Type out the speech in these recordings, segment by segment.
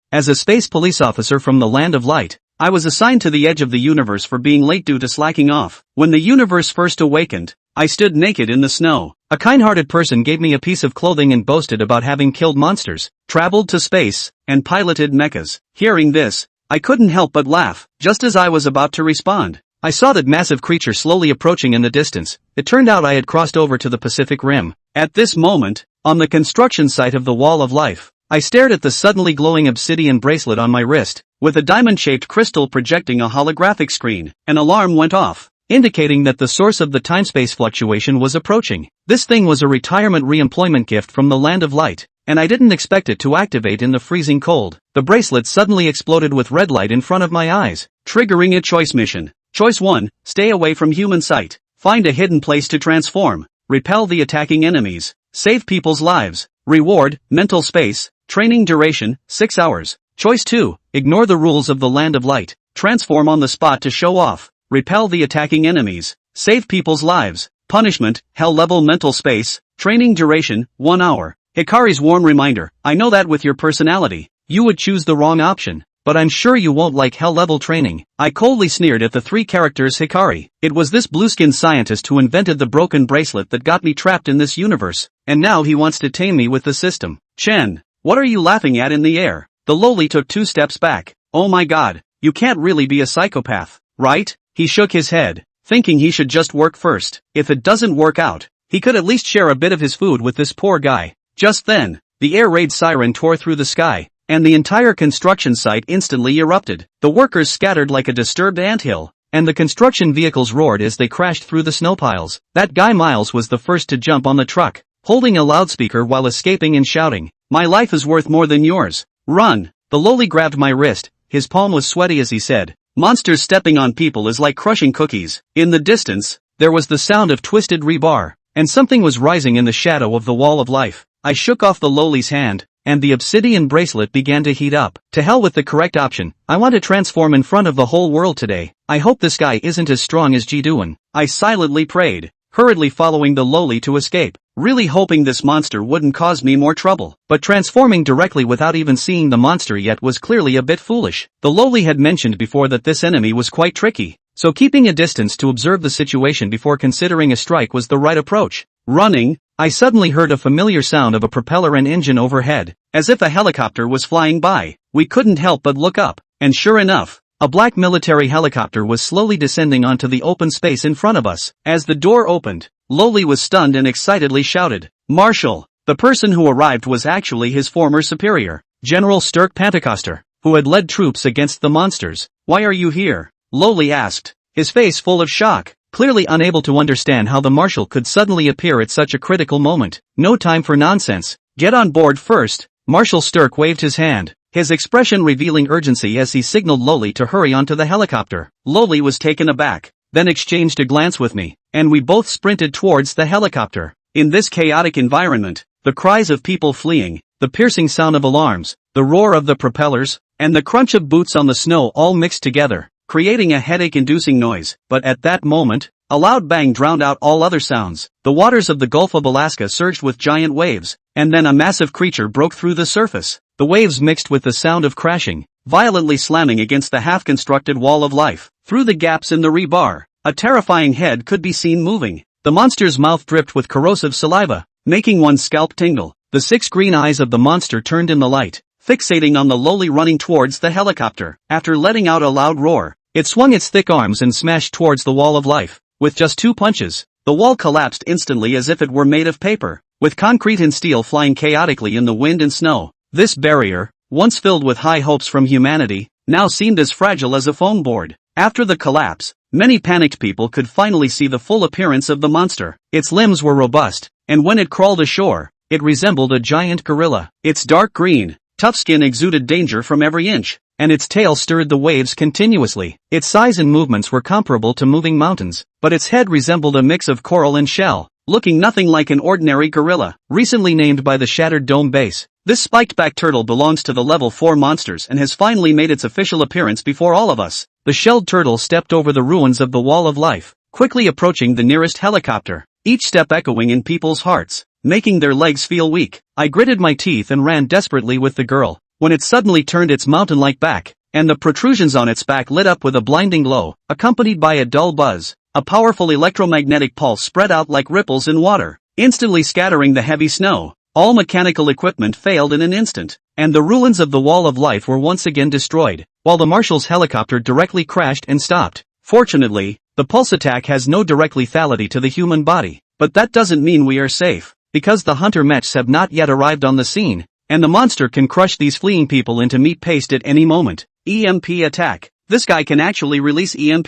As a space police officer from the Land of Light, I was assigned to the edge of the universe for being late due to slacking off. When the universe first awakened, I stood naked in the snow. A kind-hearted person gave me a piece of clothing and boasted about having killed monsters, traveled to space, and piloted mechas. Hearing this, I couldn't help but laugh. Just as I was about to respond, I saw that massive creature slowly approaching in the distance. It turned out I had crossed over to the Pacific Rim. At this moment, on the construction site of the Wall of Life, I stared at the suddenly glowing obsidian bracelet on my wrist, with a diamond-shaped crystal projecting a holographic screen. An alarm went off, indicating that the source of the time-space fluctuation was approaching. This thing was a retirement re-employment gift from the Land of Light, and I didn't expect it to activate in the freezing cold. The bracelet suddenly exploded with red light in front of my eyes, triggering a choice mission. Choice 1, stay away from human sight. Find a hidden place to transform. Repel the attacking enemies. Save people's lives. Reward, mental space. Training duration, 6 hours. Choice 2, ignore the rules of the Land of Light. Transform on the spot to show off. Repel the attacking enemies. Save people's lives. Punishment, hell level mental space. Training duration, 1 hour. Hikari's warm reminder, I know that with your personality, you would choose the wrong option, but I'm sure you won't like hell level training. I coldly sneered at the 3 characters Hikari. It was this blue-skinned scientist who invented the broken bracelet that got me trapped in this universe, and now he wants to tame me with the system. Chen, what are you laughing at in the air? The lowly took 2 steps back. Oh my god, you can't really be a psychopath, right? He shook his head, thinking he should just work first. If it doesn't work out, he could at least share a bit of his food with this poor guy. Just then, the air raid siren tore through the sky, and the entire construction site instantly erupted. The workers scattered like a disturbed anthill, and the construction vehicles roared as they crashed through the snow piles. That guy Miles was the first to jump on the truck, holding a loudspeaker while escaping and shouting, "My life is worth more than yours. Run!" The lowly grabbed my wrist, his palm was sweaty as he said, "Monsters stepping on people is like crushing cookies." In the distance, there was the sound of twisted rebar, and something was rising in the shadow of the Wall of Life. I shook off the lowly's hand, and the obsidian bracelet began to heat up. To hell with the correct option, I want to transform in front of the whole world today. I hope this guy isn't as strong as Ji-Doon. I silently prayed, hurriedly following the lowly to escape, really hoping this monster wouldn't cause me more trouble. But transforming directly without even seeing the monster yet was clearly a bit foolish. The lowly had mentioned before that this enemy was quite tricky, so keeping a distance to observe the situation before considering a strike was the right approach. Running, I suddenly heard a familiar sound of a propeller and engine overhead, as if a helicopter was flying by. We couldn't help but look up, and sure enough, a black military helicopter was slowly descending onto the open space in front of us. As the door opened, Lowly was stunned and excitedly shouted, "Marshal!" The person who arrived was actually his former superior, General Sturk Pantacoster, who had led troops against the monsters. "Why are you here?" Lowly asked, his face full of shock, clearly unable to understand how the marshal could suddenly appear at such a critical moment. "No time for nonsense. Get on board first." Marshal Sturk waved his hand, his expression revealing urgency as he signaled Lowly to hurry onto the helicopter. Lowly was taken aback, then exchanged a glance with me, and we both sprinted towards the helicopter. In this chaotic environment, the cries of people fleeing, the piercing sound of alarms, the roar of the propellers, and the crunch of boots on the snow all mixed together, creating a headache-inducing noise. But at that moment, a loud bang drowned out all other sounds. The waters of the Gulf of Alaska surged with giant waves, and then a massive creature broke through the surface. The waves mixed with the sound of crashing, violently slamming against the half-constructed Wall of Life. Through the gaps in the rebar, a terrifying head could be seen moving. The monster's mouth dripped with corrosive saliva, making one's scalp tingle. The 6 green eyes of the monster turned in the light, fixating on the lowly running towards the helicopter. After letting out a loud roar, it swung its thick arms and smashed towards the Wall of Life. With just 2 punches, the wall collapsed instantly as if it were made of paper, with concrete and steel flying chaotically in the wind and snow. This barrier, once filled with high hopes from humanity, now seemed as fragile as a foam board. After the collapse, many panicked people could finally see the full appearance of the monster. Its limbs were robust, and when it crawled ashore, it resembled a giant gorilla. Its dark green, tough skin exuded danger from every inch, and its tail stirred the waves continuously. Its size and movements were comparable to moving mountains, but its head resembled a mix of coral and shell, looking nothing like an ordinary gorilla. Recently named by the Shattered Dome base, this spiked-back turtle belongs to the level 4 monsters and has finally made its official appearance before all of us. The shelled turtle stepped over the ruins of the Wall of Life, quickly approaching the nearest helicopter, each step echoing in people's hearts, making their legs feel weak. I gritted my teeth and ran desperately with the girl, when it suddenly turned its mountain-like back, and the protrusions on its back lit up with a blinding glow, accompanied by a dull buzz. A powerful electromagnetic pulse spread out like ripples in water, instantly scattering the heavy snow. All mechanical equipment failed in an instant, and the ruins of the Wall of Life were once again destroyed, while the Marshal's helicopter directly crashed and stopped. Fortunately, the pulse attack has no direct lethality to the human body, but that doesn't mean we are safe, because the hunter mechs have not yet arrived on the scene, and the monster can crush these fleeing people into meat paste at any moment. EMP attack. This guy can actually release EMP,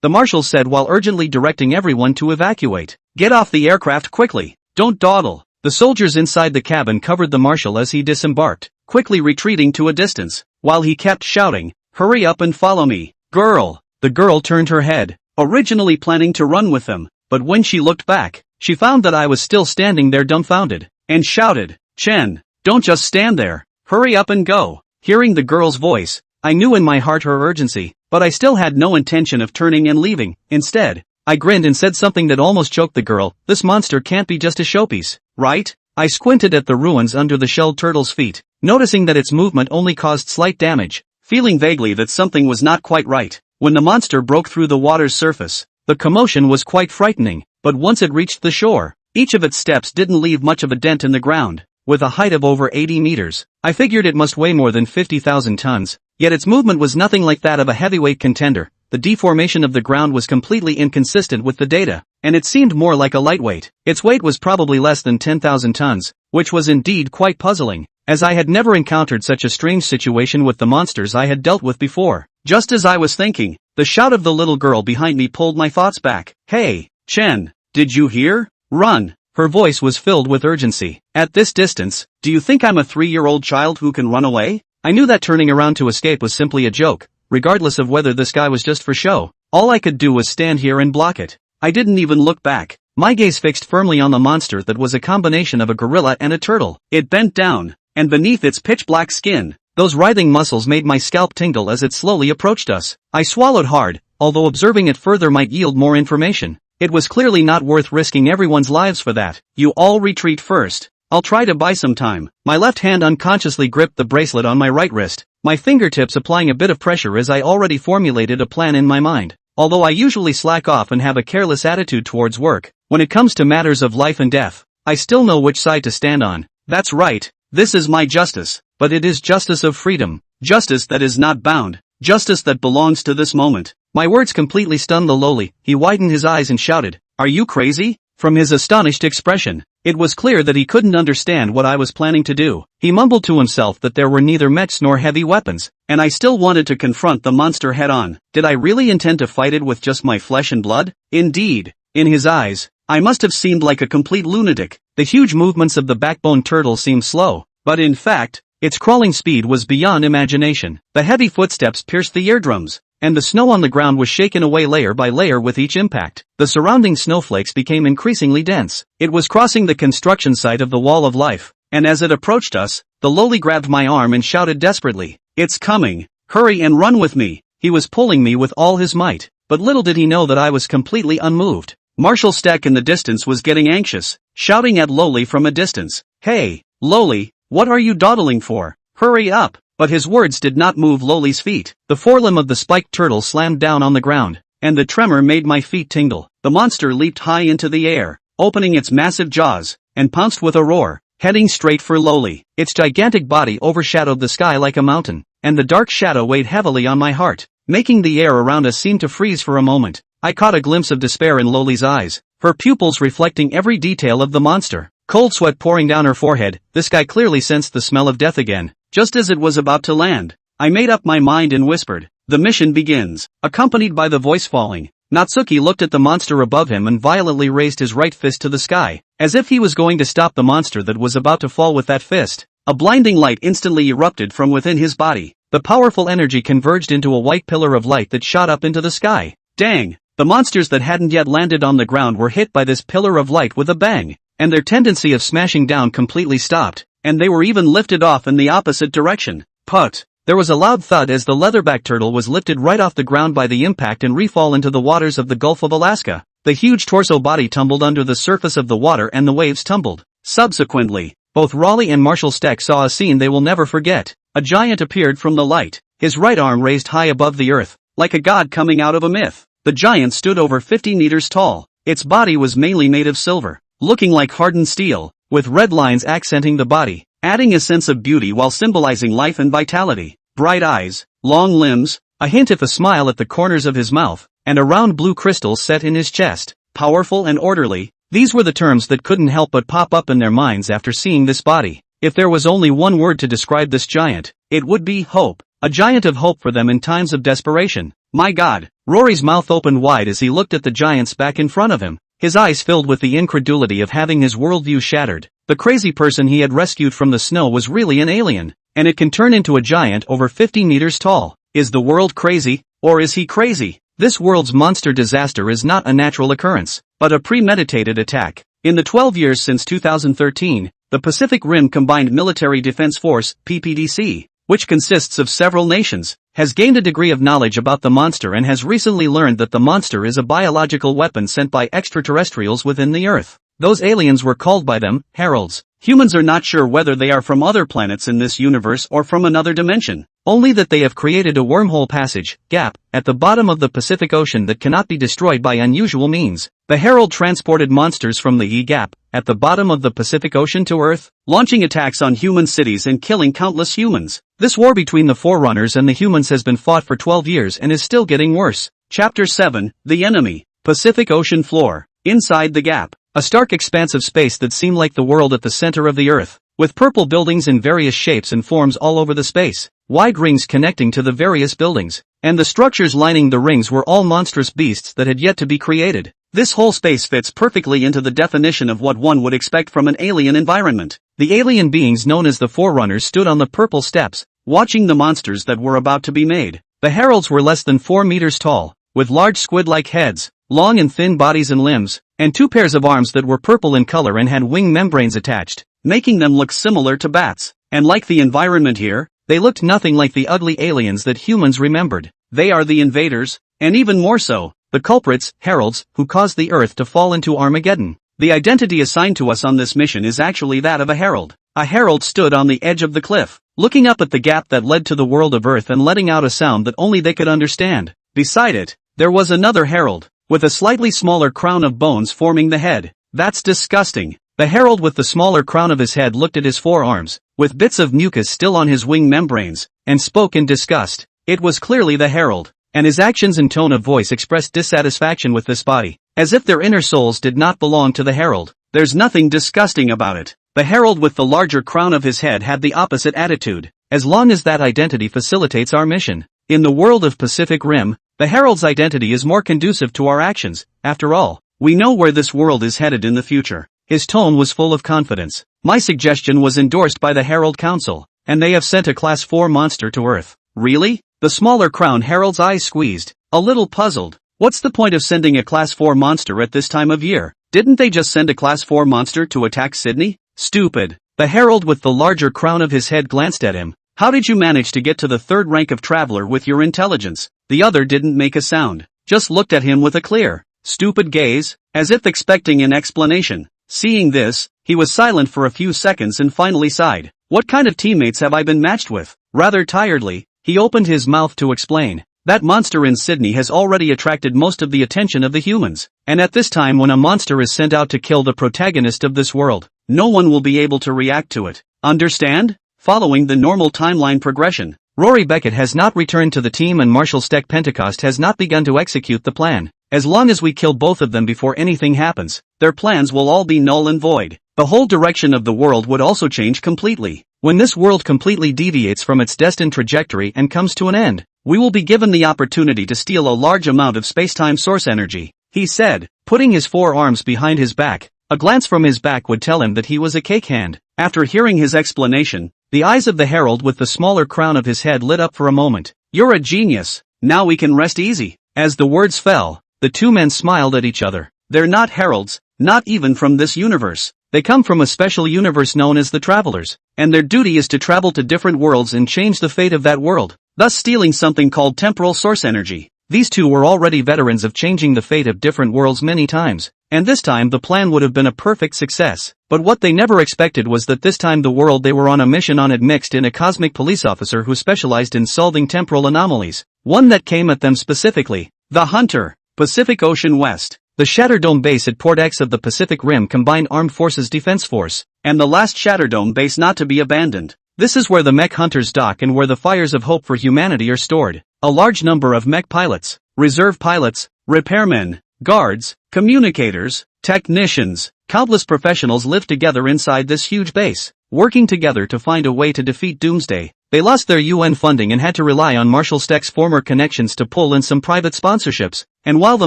the Marshal said while urgently directing everyone to evacuate. Get off the aircraft quickly. Don't dawdle. The soldiers inside the cabin covered the Marshal as he disembarked, quickly retreating to a distance, while he kept shouting, "Hurry up and follow me, girl." The girl turned her head, originally planning to run with them, but when she looked back, she found that I was still standing there dumbfounded, and shouted, "Chen, don't just stand there. Hurry up and go." Hearing the girl's voice, I knew in my heart her urgency, but I still had no intention of turning and leaving. Instead, I grinned and said something that almost choked the girl. "This monster can't be just a showpiece, right?" I squinted at the ruins under the shelled turtle's feet, noticing that its movement only caused slight damage, feeling vaguely that something was not quite right. When the monster broke through the water's surface, the commotion was quite frightening, but once it reached the shore, each of its steps didn't leave much of a dent in the ground. With a height of over 80 meters, I figured it must weigh more than 50,000 tons, yet its movement was nothing like that of a heavyweight contender. The deformation of the ground was completely inconsistent with the data, and it seemed more like a lightweight. Its weight was probably less than 10,000 tons, which was indeed quite puzzling, as I had never encountered such a strange situation with the monsters I had dealt with before. Just as I was thinking, the shout of the little girl behind me pulled my thoughts back. "Hey, Chen, did you hear? Run!" Her voice was filled with urgency. "At this distance, do you think I'm a 3-year-old child who can run away?" I knew that turning around to escape was simply a joke, regardless of whether this guy was just for show. All I could do was stand here and block it. I didn't even look back, my gaze fixed firmly on the monster that was a combination of a gorilla and a turtle. It bent down, and beneath its pitch-black skin, those writhing muscles made my scalp tingle as it slowly approached us. I swallowed hard, although observing it further might yield more information. It was clearly not worth risking everyone's lives for that. "You all retreat first. I'll try to buy some time." My left hand unconsciously gripped the bracelet on my right wrist, my fingertips applying a bit of pressure as I already formulated a plan in my mind. Although I usually slack off and have a careless attitude towards work, when it comes to matters of life and death, I still know which side to stand on. That's right, this is my justice, but it is justice of freedom, justice that is not bound, justice that belongs to this moment. My words completely stunned the lowly. He widened his eyes and shouted, "Are you crazy?" From his astonished expression, it was clear that he couldn't understand what I was planning to do. He mumbled to himself that there were neither mechs nor heavy weapons, and I still wanted to confront the monster head-on. Did I really intend to fight it with just my flesh and blood? Indeed, in his eyes, I must have seemed like a complete lunatic. The huge movements of the backbone turtle seemed slow, but in fact, its crawling speed was beyond imagination. The heavy footsteps pierced the eardrums, and the snow on the ground was shaken away layer by layer with each impact. The surrounding snowflakes became increasingly dense. It was crossing the construction site of the Wall of Life, and as it approached us, the lowly grabbed my arm and shouted desperately, "It's coming! Hurry and run with me!" He was pulling me with all his might, but little did he know that I was completely unmoved. Marshal Steck in the distance was getting anxious, shouting at Lowly from a distance, "Hey, Lowly, what are you dawdling for? Hurry up!" But his words did not move Lowly's feet. The forelimb of the spiked turtle slammed down on the ground, and the tremor made my feet tingle. The monster leaped high into the air, opening its massive jaws, and pounced with a roar, heading straight for Lowly. Its gigantic body overshadowed the sky like a mountain, and the dark shadow weighed heavily on my heart, making the air around us seem to freeze for a moment. I caught a glimpse of despair in Lowly's eyes, her pupils reflecting every detail of the monster. Cold sweat pouring down her forehead, this guy clearly sensed the smell of death again. Just as it was about to land, I made up my mind and whispered, "The mission begins," accompanied by the voice falling. Natsuki looked at the monster above him and violently raised his right fist to the sky, as if he was going to stop the monster that was about to fall with that fist. A blinding light instantly erupted from within his body. The powerful energy converged into a white pillar of light that shot up into the sky. Dang! The monsters that hadn't yet landed on the ground were hit by this pillar of light with a bang, and their tendency of smashing down completely stopped, and they were even lifted off in the opposite direction. Put! There was a loud thud as the leatherback turtle was lifted right off the ground by the impact and refall into the waters of the Gulf of Alaska. The huge torso body tumbled under the surface of the water and the waves tumbled. Subsequently, both Raleigh and Marshal Steck saw a scene they will never forget. a giant appeared from the light, his right arm raised high above the earth, like a god coming out of a myth. The giant stood over 50 meters tall. Its body was mainly made of silver, looking like hardened steel, with red lines accenting the body, adding a sense of beauty while symbolizing life and vitality. Bright eyes, long limbs, a hint of a smile at the corners of his mouth, and a round blue crystal set in his chest. Powerful and orderly, these were the terms that couldn't help but pop up in their minds after seeing this body. If there was only one word to describe this giant, it would be hope. A giant of hope for them in times of desperation. My God! Rory's mouth opened wide as he looked at the giants back in front of him, his eyes filled with the incredulity of having his worldview shattered. The crazy person he had rescued from the snow was really an alien, and it can turn into a giant over 50 meters tall. Is the world crazy, or is he crazy? This world's monster disaster is not a natural occurrence, but a premeditated attack. In the 12 years since 2013, the Pacific Rim Combined Military Defense Force, PPDC, which consists of several nations, has gained a degree of knowledge about the monster and has recently learned that the monster is a biological weapon sent by extraterrestrials within the Earth. Those aliens were called by them heralds. Humans are not sure whether they are from other planets in this universe or from another dimension, only that they have created a wormhole passage, gap, at the bottom of the Pacific Ocean that cannot be destroyed by unusual means. The herald transported monsters from the gap, at the bottom of the Pacific Ocean to Earth, launching attacks on human cities and killing countless humans. This war between the Forerunners and the humans has been fought for 12 years and is still getting worse. Chapter 7, The Enemy. Pacific Ocean Floor. Inside the gap. A stark expanse of space that seemed like the world at the center of the Earth, with purple buildings in various shapes and forms all over the space, wide rings connecting to the various buildings, and the structures lining the rings were all monstrous beasts that had yet to be created. This whole space fits perfectly into the definition of what one would expect from an alien environment. The alien beings known as the Forerunners stood on the purple steps, watching the monsters that were about to be made. The heralds were less than 4 meters tall, with large squid-like heads, long and thin bodies and limbs, and 2 pairs of arms that were purple in color and had wing membranes attached, making them look similar to bats. And like the environment here, they looked nothing like the ugly aliens that humans remembered. They are the invaders, and even more so, the culprits, heralds, who caused the Earth to fall into Armageddon. The identity assigned to us on this mission is actually that of a herald. A herald stood on the edge of the cliff, looking up at the gap that led to the world of Earth and letting out a sound that only they could understand. Beside it, there was another herald, with a slightly smaller crown of bones forming the head. That's disgusting. The herald with the smaller crown of his head looked at his forearms, with bits of mucus still on his wing membranes, and spoke in disgust. It was clearly the herald, and his actions and tone of voice expressed dissatisfaction with this body, as if their inner souls did not belong to the herald. There's nothing disgusting about it. The herald with the larger crown of his head had the opposite attitude. As long as that identity facilitates our mission. In the world of Pacific Rim, the herald's identity is more conducive to our actions. After all, we know where this world is headed in the future. His tone was full of confidence. My suggestion was endorsed by the Herald Council, and they have sent a Class 4 monster to Earth. Really? The smaller crown herald's eyes squeezed, a little puzzled. What's the point of sending a Class 4 monster at this time of year? Didn't they just send a Class 4 monster to attack Sydney? Stupid. The herald with the larger crown of his head glanced at him. How did you manage to get to the 3rd rank of traveler with your intelligence? The other didn't make a sound, just looked at him with a clear, stupid gaze, as if expecting an explanation. Seeing this, he was silent for a few seconds and finally sighed. What kind of teammates have I been matched with? Rather tiredly, he opened his mouth to explain. That monster in Sydney has already attracted most of the attention of the humans, and at this time when a monster is sent out to kill the protagonist of this world, no one will be able to react to it. Understand? Following the normal timeline progression, Rory Beckett has not returned to the team and Marshall Steck Pentecost has not begun to execute the plan. As long as we kill both of them before anything happens, their plans will all be null and void. The whole direction of the world would also change completely. When this world completely deviates from its destined trajectory and comes to an end, we will be given the opportunity to steal a large amount of space-time source energy, he said, putting his forearms behind his back. A glance from his back would tell him that he was a cakehand. After hearing his explanation, the eyes of the herald with the smaller crown of his head lit up for a moment. You're a genius. Now we can rest easy. As the words fell, the two men smiled at each other. They're not heralds, not even from this universe. They come from a special universe known as the Travelers, and their duty is to travel to different worlds and change the fate of that world, thus stealing something called temporal source energy. These two were already veterans of changing the fate of different worlds many times. and this time the plan would have been a perfect success. But what they never expected was that this time the world they were on a mission on had mixed in a cosmic police officer who specialized in solving temporal anomalies. One that came at them specifically. The Hunter, Pacific Ocean West. The Shatterdome Base at Port X of the Pacific Rim Combined Armed Forces Defense Force, and the last Shatterdome Base not to be abandoned. This is where the mech hunters dock and where the fires of hope for humanity are stored. A large number of mech pilots, reserve pilots, repairmen, guards, communicators, technicians, countless professionals live together inside this huge base, working together to find a way to defeat Doomsday. They lost their UN funding and had to rely on Marshall Steck's former connections to pull in some private sponsorships, and while the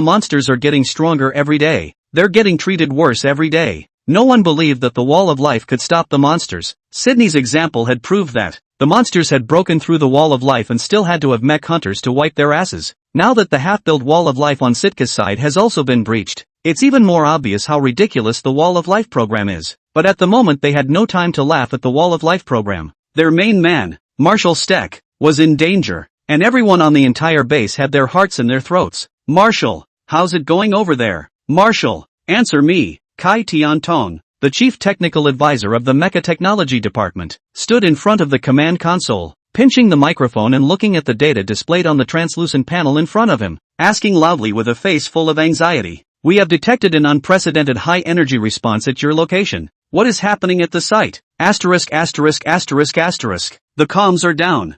monsters are getting stronger every day, they're getting treated worse every day. No one believed that the Wall of Life could stop the monsters. Sydney's example had proved that. The monsters had broken through the Wall of Life and still had to have mech hunters to wipe their asses. Now that the half-built Wall of Life on Sitka's side has also been breached, it's even more obvious how ridiculous the Wall of Life program is. But at the moment they had no time to laugh at the Wall of Life program. Their main man, Marshall Steck, was in danger, and everyone on the entire base had their hearts in their throats. Marshall, how's it going over there? Marshall, answer me. Kai Tiantong, the chief technical advisor of the Mecha Technology Department, stood in front of the command console, pinching the microphone and looking at the data displayed on the translucent panel in front of him, asking loudly with a face full of anxiety. We have detected an unprecedented high-energy response at your location. What is happening at the site? Asterisk. The comms are down.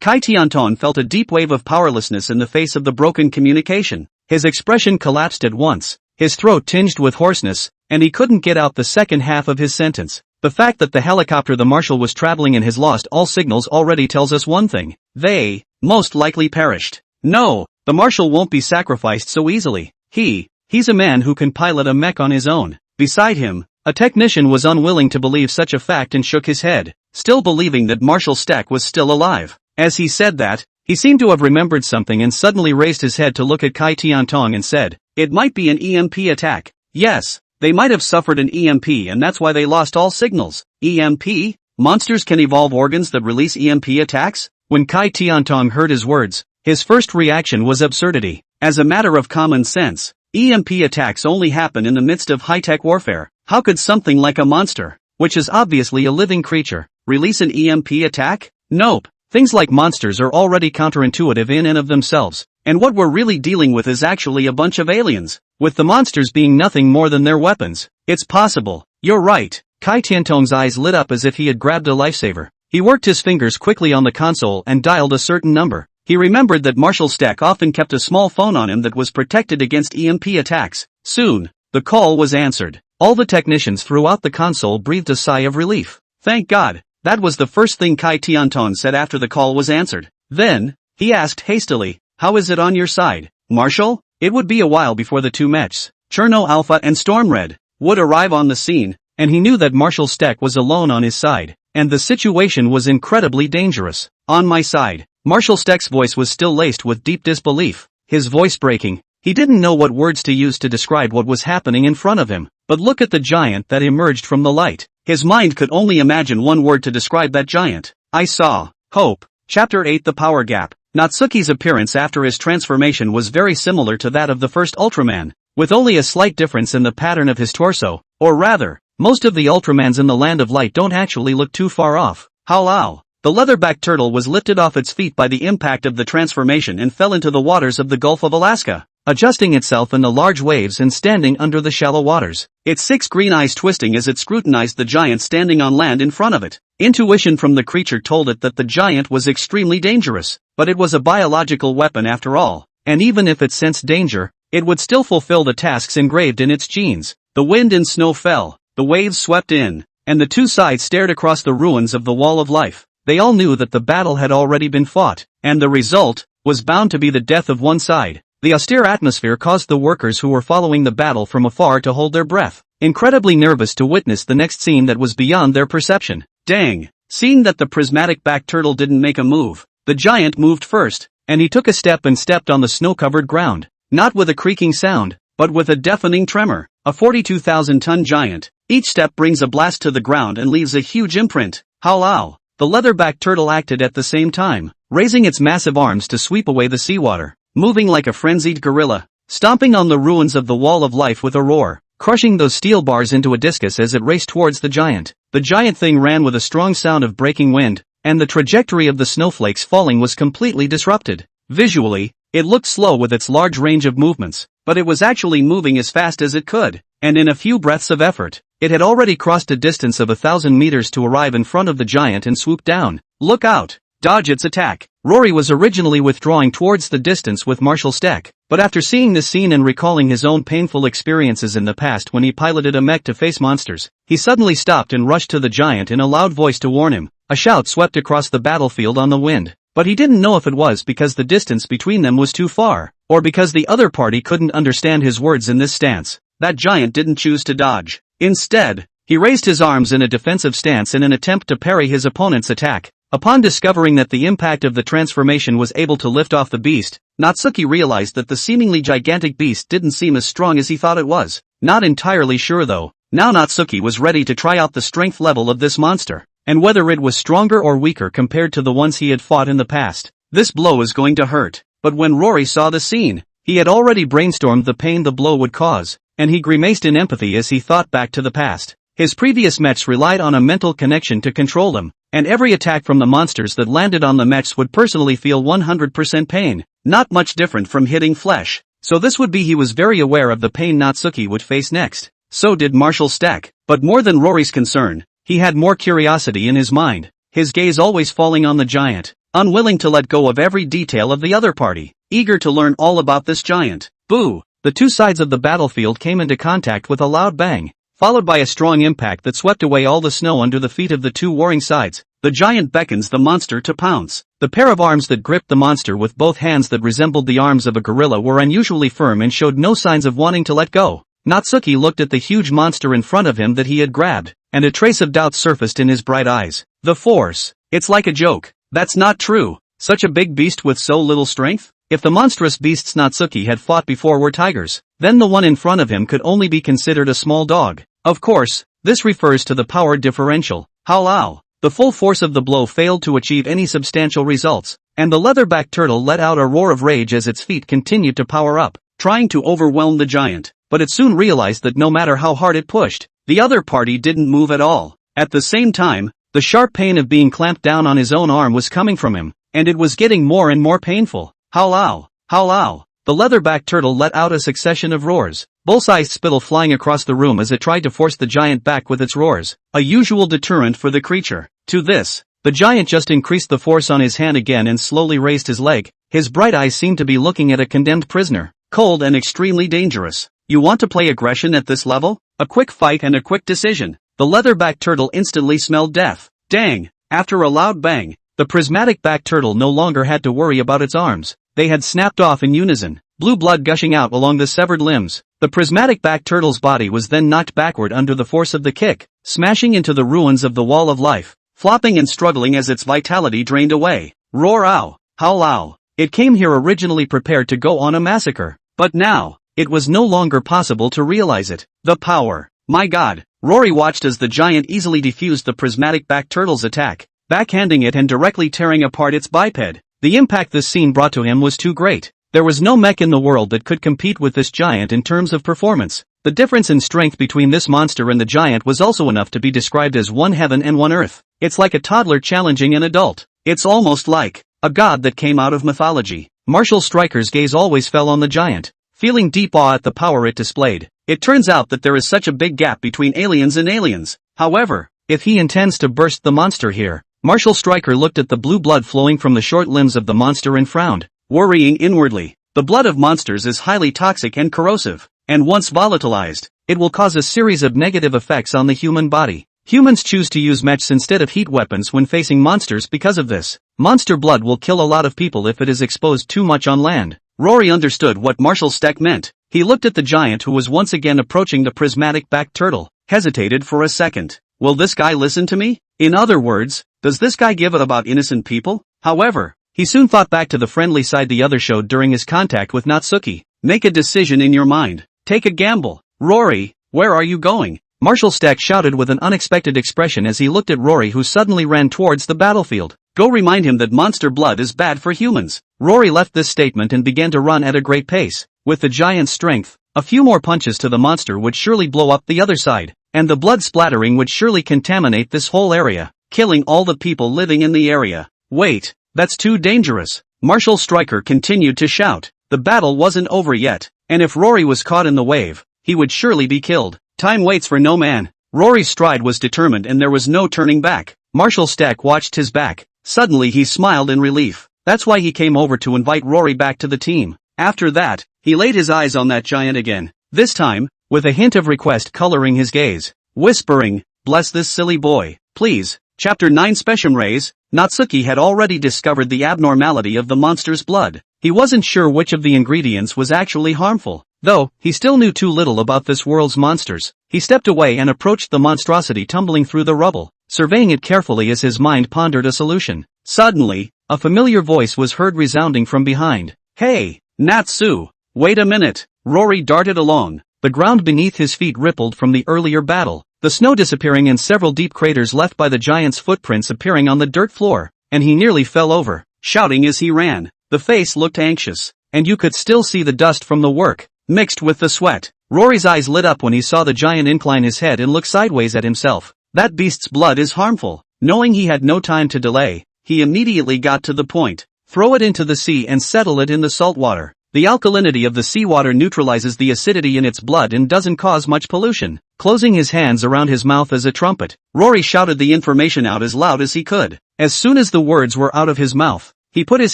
Kai Tiantong felt a deep wave of powerlessness in the face of the broken communication. His expression collapsed at once, his throat tinged with hoarseness, and he couldn't get out the second half of his sentence. The fact that the helicopter the Marshal was traveling in has lost all signals already tells us one thing. They, most likely perished. No, the Marshal won't be sacrificed so easily. He's a man who can pilot a mech on his own. Beside him, a technician was unwilling to believe such a fact and shook his head, still believing that Marshall Steck was still alive. As he said that, he seemed to have remembered something and suddenly raised his head to look at Kai Tiantong and said, "It might be an EMP attack." Yes, they might have suffered an EMP and that's why they lost all signals. EMP? Monsters can evolve organs that release EMP attacks? When Kai Tiantong heard his words, his first reaction was absurdity. As a matter of common sense, EMP attacks only happen in the midst of high-tech warfare. How could something like a monster, which is obviously a living creature, release an EMP attack? Nope. Things like monsters are already counterintuitive in and of themselves, and what we're really dealing with is actually a bunch of aliens, with the monsters being nothing more than their weapons. It's possible. You're right. Kai Tiantong's eyes lit up as if he had grabbed a lifesaver. He worked his fingers quickly on the console and dialed a certain number. He remembered that Marshall Steck often kept a small phone on him that was protected against EMP attacks. Soon, the call was answered. All the technicians throughout the console breathed a sigh of relief. Thank God. That was the first thing Kai Tiantong said after the call was answered. Then, he asked hastily, "How is it on your side, Marshall?" It would be a while before the two mechs, Cherno Alpha and Storm Red, would arrive on the scene, and he knew that Marshall Steck was alone on his side, and the situation was incredibly dangerous. On my side. Marshall Steck's voice was still laced with deep disbelief, his voice breaking. He didn't know what words to use to describe what was happening in front of him, but look at the giant that emerged from the light. His mind could only imagine one word to describe that giant. I saw hope. Chapter 8 The Power Gap. Natsuki's appearance after his transformation was very similar to that of the first Ultraman, with only a slight difference in the pattern of his torso, or rather, most of the Ultramans in the Land of Light don't actually look too far off. Howlow. The leatherback turtle was lifted off its feet by the impact of the transformation and fell into the waters of the Gulf of Alaska, adjusting itself in the large waves and standing under the shallow waters, its 6 green eyes twisting as it scrutinized the giant standing on land in front of it. Intuition from the creature told it that the giant was extremely dangerous, but it was a biological weapon after all, and even if it sensed danger, it would still fulfill the tasks engraved in its genes. The wind and snow fell, the waves swept in, and the two sides stared across the ruins of the Wall of Life. They all knew that the battle had already been fought, and the result was bound to be the death of one side. The austere atmosphere caused the workers who were following the battle from afar to hold their breath, incredibly nervous to witness the next scene that was beyond their perception. Dang! Seeing that the prismatic back turtle didn't make a move, the giant moved first, and he took a step and stepped on the snow-covered ground, not with a creaking sound, but with a deafening tremor. A 42,000-ton giant, each step brings a blast to the ground and leaves a huge imprint. Howlow! The leatherback turtle acted at the same time, raising its massive arms to sweep away the seawater, moving like a frenzied gorilla. stomping on the ruins of the wall of life with a roar, crushing those steel bars into a discus as it raced towards the giant. The giant thing ran with a strong sound of breaking wind, and the trajectory of the snowflakes falling was completely disrupted. Visually, it looked slow with its large range of movements, but it was actually moving as fast as it could, and in a few breaths of effort, it had already crossed a distance of 1,000 meters to arrive in front of the giant and swoop down. Look out! Dodge its attack. Rory was originally withdrawing towards the distance with Marshall Steck, but after seeing this scene and recalling his own painful experiences in the past when he piloted a mech to face monsters, he suddenly stopped and rushed to the giant in a loud voice to warn him. A shout swept across the battlefield on the wind, but he didn't know if it was because the distance between them was too far, or because the other party couldn't understand his words in this stance. That giant didn't choose to dodge. Instead, he raised his arms in a defensive stance in an attempt to parry his opponent's attack. Upon discovering that the impact of the transformation was able to lift off the beast, Natsuki realized that the seemingly gigantic beast didn't seem as strong as he thought it was. Not entirely sure though. Now Natsuki was ready to try out the strength level of this monster, and whether it was stronger or weaker compared to the ones he had fought in the past. This blow is going to hurt. But when Rory saw the scene, he had already brainstormed the pain the blow would cause, and he grimaced in empathy as he thought back to the past. His previous mechs relied on a mental connection to control them, and every attack from the monsters that landed on the mechs would personally feel 100% pain, not much different from hitting flesh. So this would be he was very aware of the pain Natsuki would face next. So did Marshall Steck, but more than Rory's concern, he had more curiosity in his mind, his gaze always falling on the giant, unwilling to let go of every detail of the other party, eager to learn all about this giant. Boo! The two sides of the battlefield came into contact with a loud bang, followed by a strong impact that swept away all the snow under the feet of the two warring sides. The giant beckons the monster to pounce. The pair of arms that gripped the monster with both hands that resembled the arms of a gorilla were unusually firm and showed no signs of wanting to let go. Natsuki looked at the huge monster in front of him that he had grabbed, and a trace of doubt surfaced in his bright eyes. The force. It's like a joke. That's not true. Such a big beast with so little strength? If the monstrous beasts Natsuki had fought before were tigers, then the one in front of him could only be considered a small dog. Of course, this refers to the power differential. Howlow! The full force of the blow failed to achieve any substantial results, and the leatherback turtle let out a roar of rage as its feet continued to power up, trying to overwhelm the giant, but it soon realized that no matter how hard it pushed, the other party didn't move at all. At the same time, the sharp pain of being clamped down on his own arm was coming from him, and it was getting more and more painful. Howlow! Howlow! The leatherback turtle let out a succession of roars, bull-sized spittle flying across the room as it tried to force the giant back with its roars, a usual deterrent for the creature. To this, the giant just increased the force on his hand again and slowly raised his leg. His bright eyes seemed to be looking at a condemned prisoner, cold and extremely dangerous. You want to play aggression at this level? A quick fight and a quick decision. The leatherback turtle instantly smelled death. Dang! After a loud bang, the prismatic back turtle no longer had to worry about its arms. They had snapped off in unison, blue blood gushing out along the severed limbs. The prismatic back turtle's body was then knocked backward under the force of the kick, smashing into the ruins of the wall of life, flopping and struggling as its vitality drained away. Roar ow! Howlow! It came here originally prepared to go on a massacre, but now, it was no longer possible to realize it. The power! My god! Rory watched as the giant easily defused the prismatic back turtle's attack, backhanding it and directly tearing apart its biped. The impact this scene brought to him was too great. There was no mech in the world that could compete with this giant in terms of performance. The difference in strength between this monster and the giant was also enough to be described as one heaven and one earth. It's like a toddler challenging an adult. It's almost like a god that came out of mythology. Marshall Stryker's gaze always fell on the giant, feeling deep awe at the power it displayed. It turns out that there is such a big gap between aliens and aliens. However, if he intends to burst the monster here, Marshall Stryker looked at the blue blood flowing from the short limbs of the monster and frowned, worrying inwardly. The blood of monsters is highly toxic and corrosive, and once volatilized, it will cause a series of negative effects on the human body. Humans choose to use mechs instead of heat weapons when facing monsters because of this. Monster blood will kill a lot of people if it is exposed too much on land. Rory understood what Marshall Steck meant. He looked at the giant who was once again approaching the prismatic back turtle, hesitated for a second. Will this guy listen to me? In other words, does this guy give a about innocent people? However, he soon thought back to the friendly side the other showed during his contact with Natsuki. Make a decision in your mind. Take a gamble. Rory, where are you going? Marshall Steck shouted with an unexpected expression as he looked at Rory, who suddenly ran towards the battlefield. Go remind him that monster blood is bad for humans. Rory left this statement and began to run at a great pace. With the giant's strength, a few more punches to the monster would surely blow up the other side, and the blood splattering would surely contaminate this whole area, killing all the people living in the area. Wait, that's too dangerous. Marshal Stryker continued to shout. The battle wasn't over yet, and if Rory was caught in the wave, he would surely be killed. Time waits for no man. Rory's stride was determined and there was no turning back. Marshal Stack watched his back. Suddenly he smiled in relief. That's why he came over to invite Rory back to the team. After that, he laid his eyes on that giant again. This time, with a hint of request coloring his gaze. Whispering, "Bless this silly boy, please." Chapter 9 Specium Rays. Natsuki had already discovered the abnormality of the monster's blood. He wasn't sure which of the ingredients was actually harmful. Though, he still knew too little about this world's monsters. He stepped away and approached the monstrosity tumbling through the rubble, surveying it carefully as his mind pondered a solution. Suddenly, a familiar voice was heard resounding from behind. "Hey, Natsu, wait a minute." Rory darted along. The ground beneath his feet rippled from the earlier battle, the snow disappearing and several deep craters left by the giant's footprints appearing on the dirt floor, and he nearly fell over, shouting as he ran. The face looked anxious, and you could still see the dust from the work, mixed with the sweat. Rory's eyes lit up when he saw the giant incline his head and look sideways at himself. That beast's blood is harmful. Knowing he had no time to delay, he immediately got to the point. Throw it into the sea and settle it in the salt water. The alkalinity of the seawater neutralizes the acidity in its blood and doesn't cause much pollution. Closing his hands around his mouth as a trumpet, Rory shouted the information out as loud as he could. As soon as the words were out of his mouth, he put his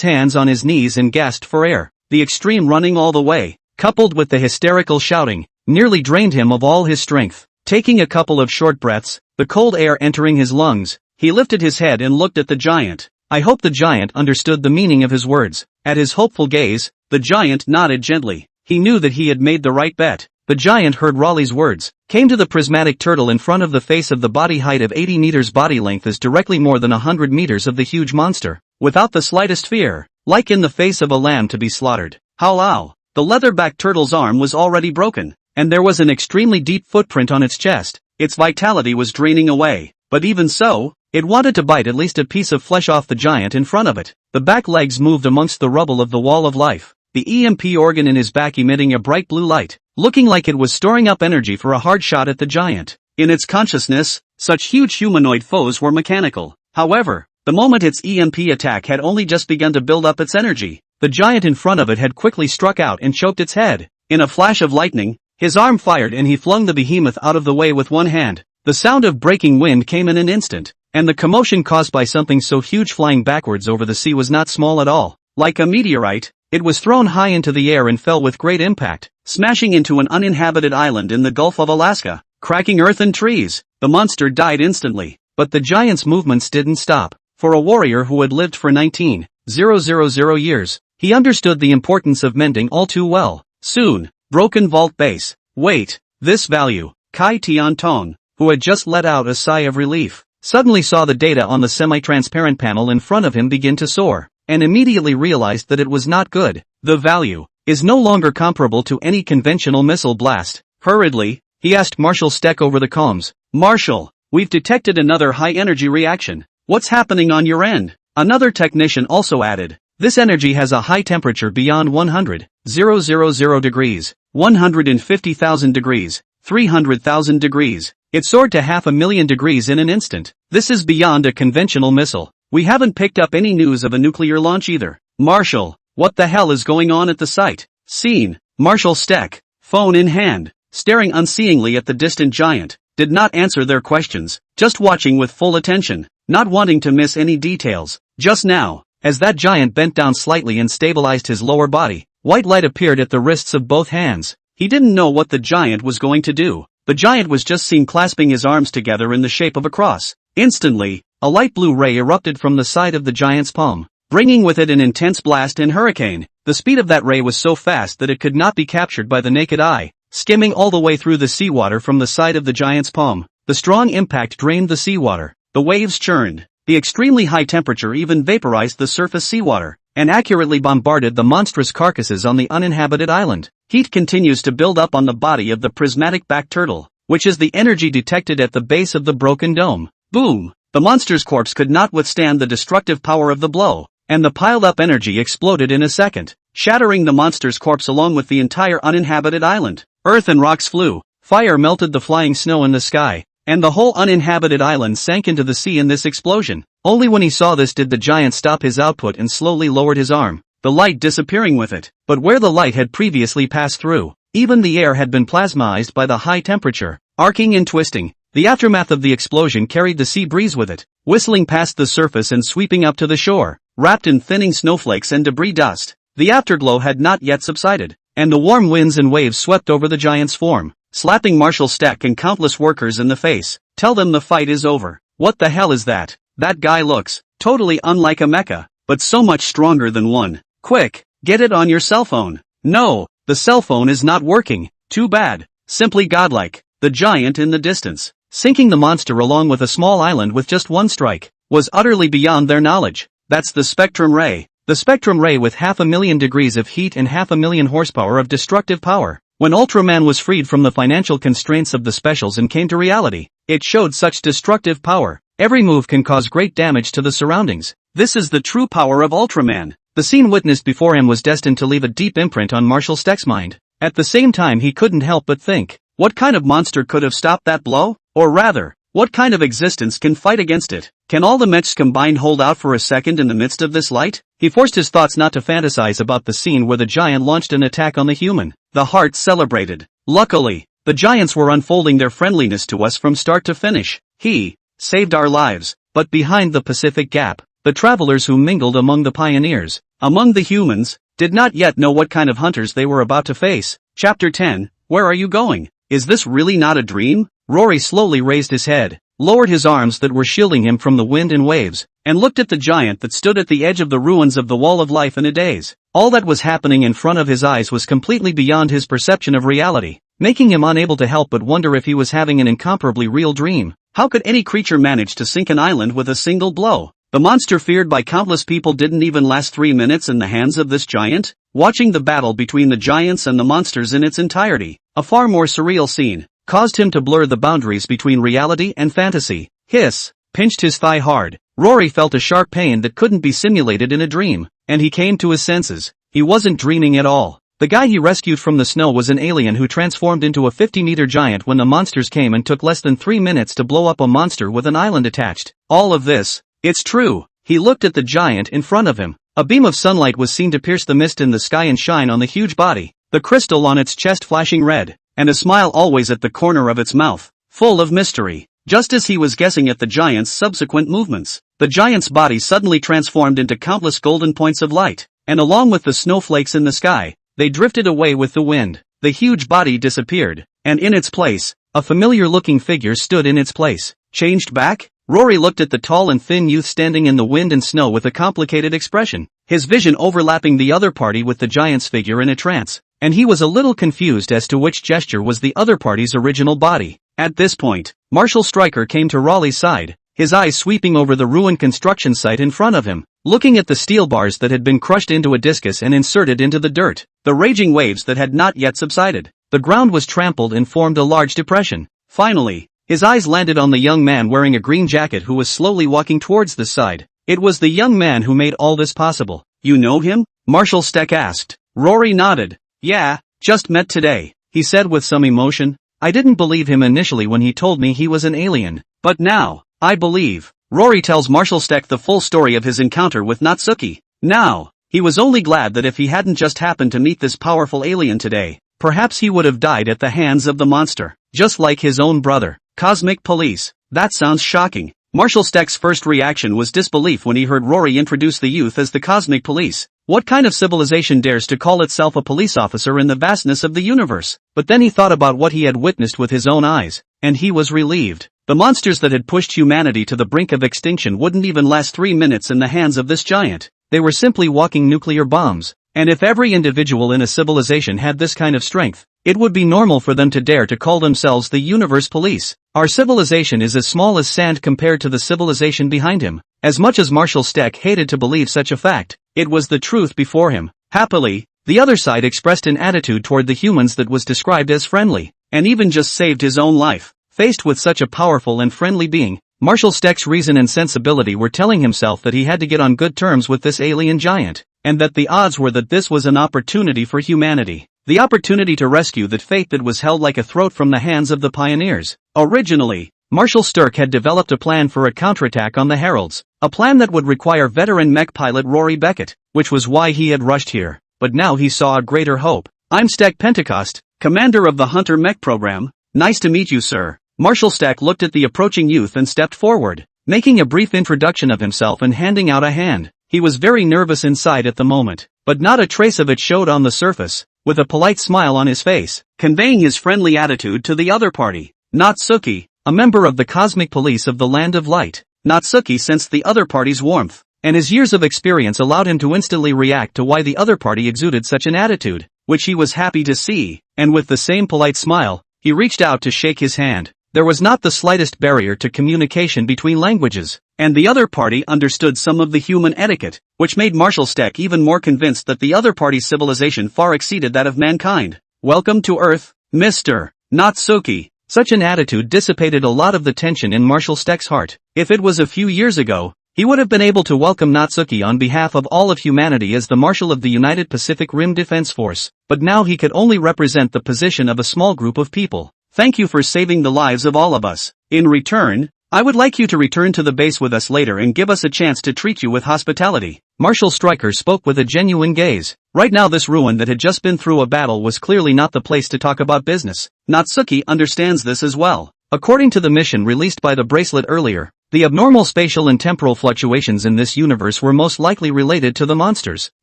hands on his knees and gasped for air. The extreme running all the way, coupled with the hysterical shouting, nearly drained him of all his strength. Taking a couple of short breaths, the cold air entering his lungs, he lifted his head and looked at the giant. I hope the giant understood the meaning of his words. At his hopeful gaze, the giant nodded gently. He knew that he had made the right bet. The giant heard Raleigh's words, came to the prismatic turtle in front of the face of the body height of 80 meters. Body length is directly more than 100 meters of the huge monster, without the slightest fear, like in the face of a lamb to be slaughtered. Hallow! The leatherback turtle's arm was already broken, and there was an extremely deep footprint on its chest. Its vitality was draining away, but even so, it wanted to bite at least a piece of flesh off the giant in front of it. The back legs moved amongst the rubble of the wall of life, the EMP organ in his back emitting a bright blue light, looking like it was storing up energy for a hard shot at the giant. In its consciousness, such huge humanoid foes were mechanical. However, the moment its EMP attack had only just begun to build up its energy, the giant in front of it had quickly struck out and choked its head. In a flash of lightning, his arm fired and he flung the behemoth out of the way with one hand. The sound of breaking wind came in an instant, and the commotion caused by something so huge flying backwards over the sea was not small at all. Like a meteorite, it was thrown high into the air and fell with great impact, smashing into an uninhabited island in the Gulf of Alaska, cracking earth and trees. The monster died instantly, but the giant's movements didn't stop. For a warrior who had lived for 19,000 years, he understood the importance of mending all too well. Soon, broken vault base. Wait, this value. Kai Tian Tong, who had just let out a sigh of relief, suddenly saw the data on the semi-transparent panel in front of him begin to soar, and immediately realized that it was not good. The value is no longer comparable to any conventional missile blast. Hurriedly, he asked Marshal Steck over the comms. "Marshal, we've detected another high-energy reaction. What's happening on your end?" Another technician also added, "This energy has a high temperature beyond 100,000 degrees, 150,000 degrees, 300,000 degrees. It soared to 500,000 degrees in an instant. This is beyond a conventional missile. We haven't picked up any news of a nuclear launch either. Marshal, what the hell is going on at the site?" Scene. Marshal Steck, phone in hand, staring unseeingly at the distant giant, did not answer their questions, just watching with full attention, not wanting to miss any details. Just now, as that giant bent down slightly and stabilized his lower body, white light appeared at the wrists of both hands. He didn't know what the giant was going to do. The giant was just seen clasping his arms together in the shape of a cross. Instantly, a light blue ray erupted from the side of the giant's palm, bringing with it an intense blast and hurricane. The speed of that ray was so fast that it could not be captured by the naked eye, skimming all the way through the seawater from the side of the giant's palm. The strong impact drained the seawater. The waves churned. The extremely high temperature even vaporized the surface seawater, and accurately bombarded the monstrous carcasses on the uninhabited island. Heat continues to build up on the body of the prismatic back turtle, which is the energy detected at the base of the broken dome. Boom! The monster's corpse could not withstand the destructive power of the blow, and the piled-up energy exploded in a second, shattering the monster's corpse along with the entire uninhabited island. Earth and rocks flew, fire melted the flying snow in the sky, and the whole uninhabited island sank into the sea in this explosion. Only when he saw this did the giant stop his output and slowly lowered his arm, the light disappearing with it. But where the light had previously passed through, even the air had been plasmized by the high temperature, arcing and twisting. The aftermath of the explosion carried the sea breeze with it, whistling past the surface and sweeping up to the shore, wrapped in thinning snowflakes and debris dust. The afterglow had not yet subsided, and the warm winds and waves swept over the giant's form, slapping Marshall Steck and countless workers in the face. Tell them the fight is over. What the hell is that? That guy looks totally unlike a mecha, but so much stronger than one. Quick, get it on your cell phone. No, the cell phone is not working. Too bad. Simply godlike. The giant in the distance, sinking the monster along with a small island with just one strike, was utterly beyond their knowledge. That's the spectrum ray. The spectrum ray with 500,000 degrees of heat and 500,000 horsepower of destructive power. When Ultraman was freed from the financial constraints of the specials and came to reality, it showed such destructive power. Every move can cause great damage to the surroundings. This is the true power of Ultraman. The scene witnessed before him was destined to leave a deep imprint on Marshall Steck's mind. At the same time he couldn't help but think, what kind of monster could have stopped that blow? Or rather, what kind of existence can fight against it? Can all the mechs combined hold out for a second in the midst of this light? He forced his thoughts not to fantasize about the scene where the giant launched an attack on the human. The heart celebrated. Luckily, the giants were unfolding their friendliness to us from start to finish. He saved our lives. But behind the Pacific Gap, the travelers who mingled among the pioneers, among the humans, did not yet know what kind of hunters they were about to face. Chapter 10, Where are you going? Is this really not a dream? Rory slowly raised his head, lowered his arms that were shielding him from the wind and waves, and looked at the giant that stood at the edge of the ruins of the Wall of Life in a daze. All that was happening in front of his eyes was completely beyond his perception of reality, making him unable to help but wonder if he was having an incomparably real dream. How could any creature manage to sink an island with a single blow? The monster feared by countless people didn't even last 3 minutes in the hands of this giant. Watching the battle between the giants and the monsters in its entirety, a far more surreal scene, caused him to blur the boundaries between reality and fantasy. Hiss pinched his thigh hard. Rory felt a sharp pain that couldn't be simulated in a dream, and he came to his senses. He wasn't dreaming at all. The guy he rescued from the snow was an alien who transformed into a 50-meter giant when the monsters came and took less than 3 minutes to blow up a monster with an island attached. All of this, it's true. He looked at the giant in front of him. A beam of sunlight was seen to pierce the mist in the sky and shine on the huge body, the crystal on its chest flashing red, and a smile always at the corner of its mouth, full of mystery. Just as he was guessing at the giant's subsequent movements, the giant's body suddenly transformed into countless golden points of light, and along with the snowflakes in the sky, they drifted away with the wind. The huge body disappeared, and in its place, a familiar-looking figure stood in its place. Changed back? Rory looked at the tall and thin youth standing in the wind and snow with a complicated expression, his vision overlapping the other party with the giant's figure in a trance, and he was a little confused as to which gesture was the other party's original body. At this point, Marshall Stryker came to Raleigh's side, his eyes sweeping over the ruined construction site in front of him, looking at the steel bars that had been crushed into a discus and inserted into the dirt, the raging waves that had not yet subsided. The ground was trampled and formed a large depression. Finally, his eyes landed on the young man wearing a green jacket who was slowly walking towards the side. It was the young man who made all this possible. You know him? Marshall Steck asked. Rory nodded. Yeah, just met today, he said with some emotion. I didn't believe him initially when he told me he was an alien, but now, I believe. Rory tells Marshall Steck the full story of his encounter with Natsuki. Now, he was only glad that if he hadn't just happened to meet this powerful alien today, perhaps he would have died at the hands of the monster, just like his own brother. Cosmic Police. That sounds shocking. Marshall Steck's first reaction was disbelief when he heard Rory introduce the youth as the Cosmic Police. What kind of civilization dares to call itself a police officer in the vastness of the universe? But then he thought about what he had witnessed with his own eyes, and he was relieved. The monsters that had pushed humanity to the brink of extinction wouldn't even last 3 minutes in the hands of this giant. They were simply walking nuclear bombs. And if every individual in a civilization had this kind of strength, it would be normal for them to dare to call themselves the Universe Police. Our civilization is as small as sand compared to the civilization behind him. As much as Marshall Steck hated to believe such a fact, it was the truth before him. Happily, the other side expressed an attitude toward the humans that was described as friendly, and even just saved his own life. Faced with such a powerful and friendly being, Marshall Steck's reason and sensibility were telling himself that he had to get on good terms with this alien giant, and that the odds were that this was an opportunity for humanity. The opportunity to rescue that fate that was held like a throat from the hands of the pioneers. Originally, Marshall Steck had developed a plan for a counterattack on the Heralds, a plan that would require veteran mech pilot Rory Beckett, which was why he had rushed here. But now he saw a greater hope. I'm Steck Pentecost, commander of the Hunter Mech program. Nice to meet you, sir. Marshall Steck looked at the approaching youth and stepped forward, making a brief introduction of himself and handing out a hand. He was very nervous inside at the moment, but not a trace of it showed on the surface, with a polite smile on his face, conveying his friendly attitude to the other party. Natsuki, a member of the cosmic police of the Land of Light. Natsuki sensed the other party's warmth, and his years of experience allowed him to instantly react to why the other party exuded such an attitude, which he was happy to see, and with the same polite smile, he reached out to shake his hand. There was not the slightest barrier to communication between languages, and the other party understood some of the human etiquette, which made Marshall Steck even more convinced that the other party's civilization far exceeded that of mankind. Welcome to Earth, Mr. Natsuki. Such an attitude dissipated a lot of the tension in Marshall Steck's heart. If it was a few years ago, he would have been able to welcome Natsuki on behalf of all of humanity as the Marshal of the United Pacific Rim Defense Force, but now he could only represent the position of a small group of people. Thank you for saving the lives of all of us. In return, I would like you to return to the base with us later and give us a chance to treat you with hospitality. Marshal Stryker spoke with a genuine gaze. Right now this ruin that had just been through a battle was clearly not the place to talk about business. Natsuki understands this as well. According to the mission released by the bracelet earlier, the abnormal spatial and temporal fluctuations in this universe were most likely related to the monsters,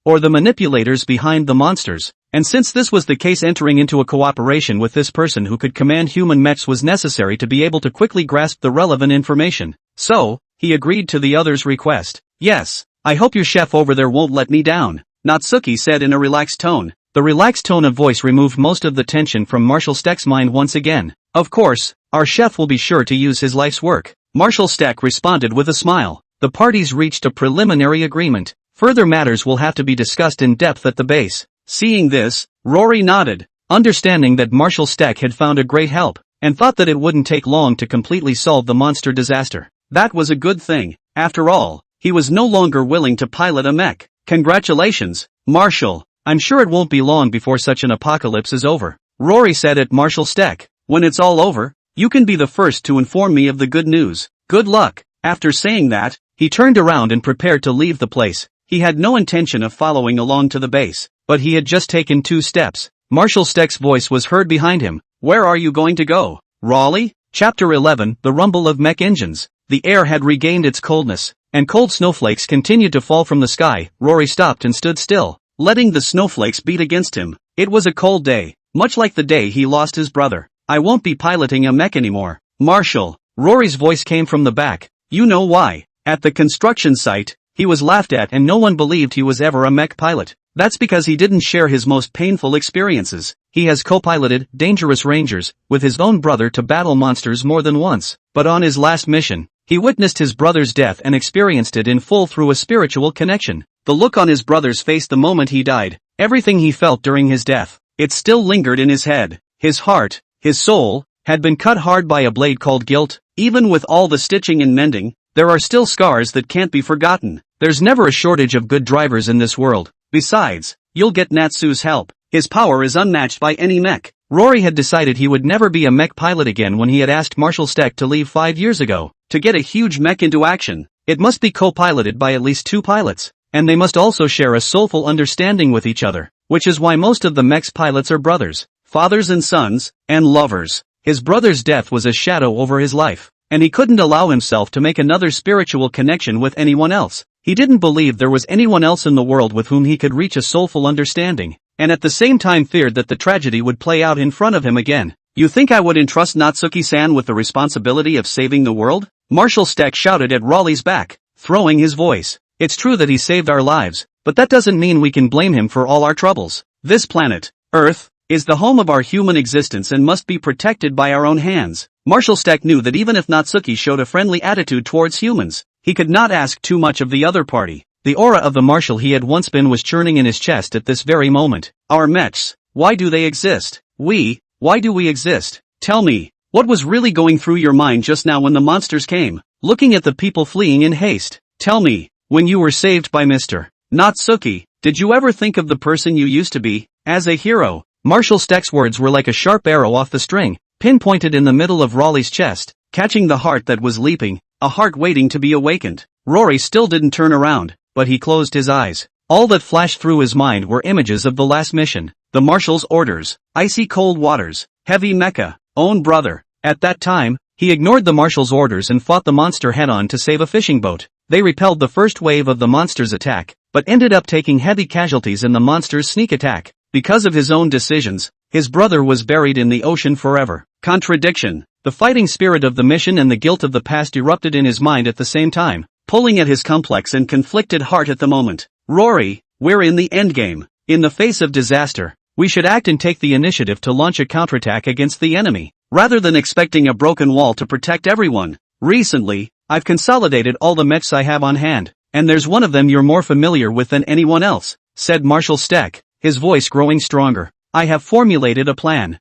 or the manipulators behind the monsters. And since this was the case, entering into a cooperation with this person who could command human mechs was necessary to be able to quickly grasp the relevant information. So, he agreed to the other's request. Yes, I hope your chef over there won't let me down, Natsuki said in a relaxed tone. The relaxed tone of voice removed most of the tension from Marshall Steck's mind once again. Of course, our chef will be sure to use his life's work. Marshall Steck responded with a smile. The parties reached a preliminary agreement. Further matters will have to be discussed in depth at the base. Seeing this, Rory nodded, understanding that Marshall Steck had found a great help, and thought that it wouldn't take long to completely solve the monster disaster. That was a good thing. After all, he was no longer willing to pilot a mech. Congratulations, Marshall. I'm sure it won't be long before such an apocalypse is over. Rory said at Marshall Steck. When it's all over, you can be the first to inform me of the good news. Good luck. After saying that, he turned around and prepared to leave the place. He had no intention of following along to the base, but he had just taken 2 steps. Marshall Steck's voice was heard behind him. Where are you going to go, Raleigh? Chapter 11, The Rumble of Mech Engines. The air had regained its coldness, and cold snowflakes continued to fall from the sky. Rory stopped and stood still, letting the snowflakes beat against him. It was a cold day, much like the day he lost his brother. I won't be piloting a mech anymore, Marshall. Rory's voice came from the back. You know why? At the construction site, he was laughed at and no one believed he was ever a mech pilot. That's because he didn't share his most painful experiences. He has co-piloted dangerous rangers with his own brother to battle monsters more than once, but on his last mission, he witnessed his brother's death and experienced it in full through a spiritual connection. The look on his brother's face the moment he died, everything he felt during his death, it still lingered in his head. His heart, his soul, had been cut hard by a blade called guilt. Even with all the stitching and mending, there are still scars that can't be forgotten. There's never a shortage of good drivers in this world. Besides, you'll get Natsu's help. His power is unmatched by any mech. Rory had decided he would never be a mech pilot again when he had asked Marshall Steck to leave 5 years ago. To get a huge mech into action, it must be co-piloted by at least 2 pilots, and they must also share a soulful understanding with each other, which is why most of the mech's pilots are brothers, fathers and sons, and lovers. His brother's death was a shadow over his life, and he couldn't allow himself to make another spiritual connection with anyone else. He didn't believe there was anyone else in the world with whom he could reach a soulful understanding, and at the same time feared that the tragedy would play out in front of him again. You think I would entrust Natsuki-san with the responsibility of saving the world? Marshall Steck shouted at Raleigh's back, throwing his voice. It's true that he saved our lives, but that doesn't mean we can blame him for all our troubles. This planet, Earth, is the home of our human existence and must be protected by our own hands. Marshall Steck knew that even if Natsuki showed a friendly attitude towards humans, he could not ask too much of the other party. The aura of the marshal he had once been was churning in his chest at this very moment. Our mechs, why do they exist? Why do we exist? Tell me, What was really going through your mind just now when the monsters came? Looking at the people fleeing in haste. Tell me, when you were saved by Mr. Natsuki, did you ever think of the person you used to be, as a hero? Marshal Steck's words were like a sharp arrow off the string, pinpointed in the middle of Raleigh's chest, catching the heart that was leaping, a heart waiting to be awakened. Rory still didn't turn around, but he closed his eyes. All that flashed through his mind were images of the last mission, the marshal's orders, icy cold waters, heavy mecha, own brother. At that time, he ignored the marshal's orders and fought the monster head-on to save a fishing boat. They repelled the first wave of the monster's attack, but ended up taking heavy casualties in the monster's sneak attack. Because of his own decisions, his brother was buried in the ocean forever. Contradiction. The fighting spirit of the mission and the guilt of the past erupted in his mind at the same time, pulling at his complex and conflicted heart at the moment. Rory, we're in the endgame. In the face of disaster, we should act and take the initiative to launch a counterattack against the enemy, rather than expecting a broken wall to protect everyone. Recently, I've consolidated all the mechs I have on hand, and there's one of them you're more familiar with than anyone else, said Marshal Steck, his voice growing stronger. I have formulated a plan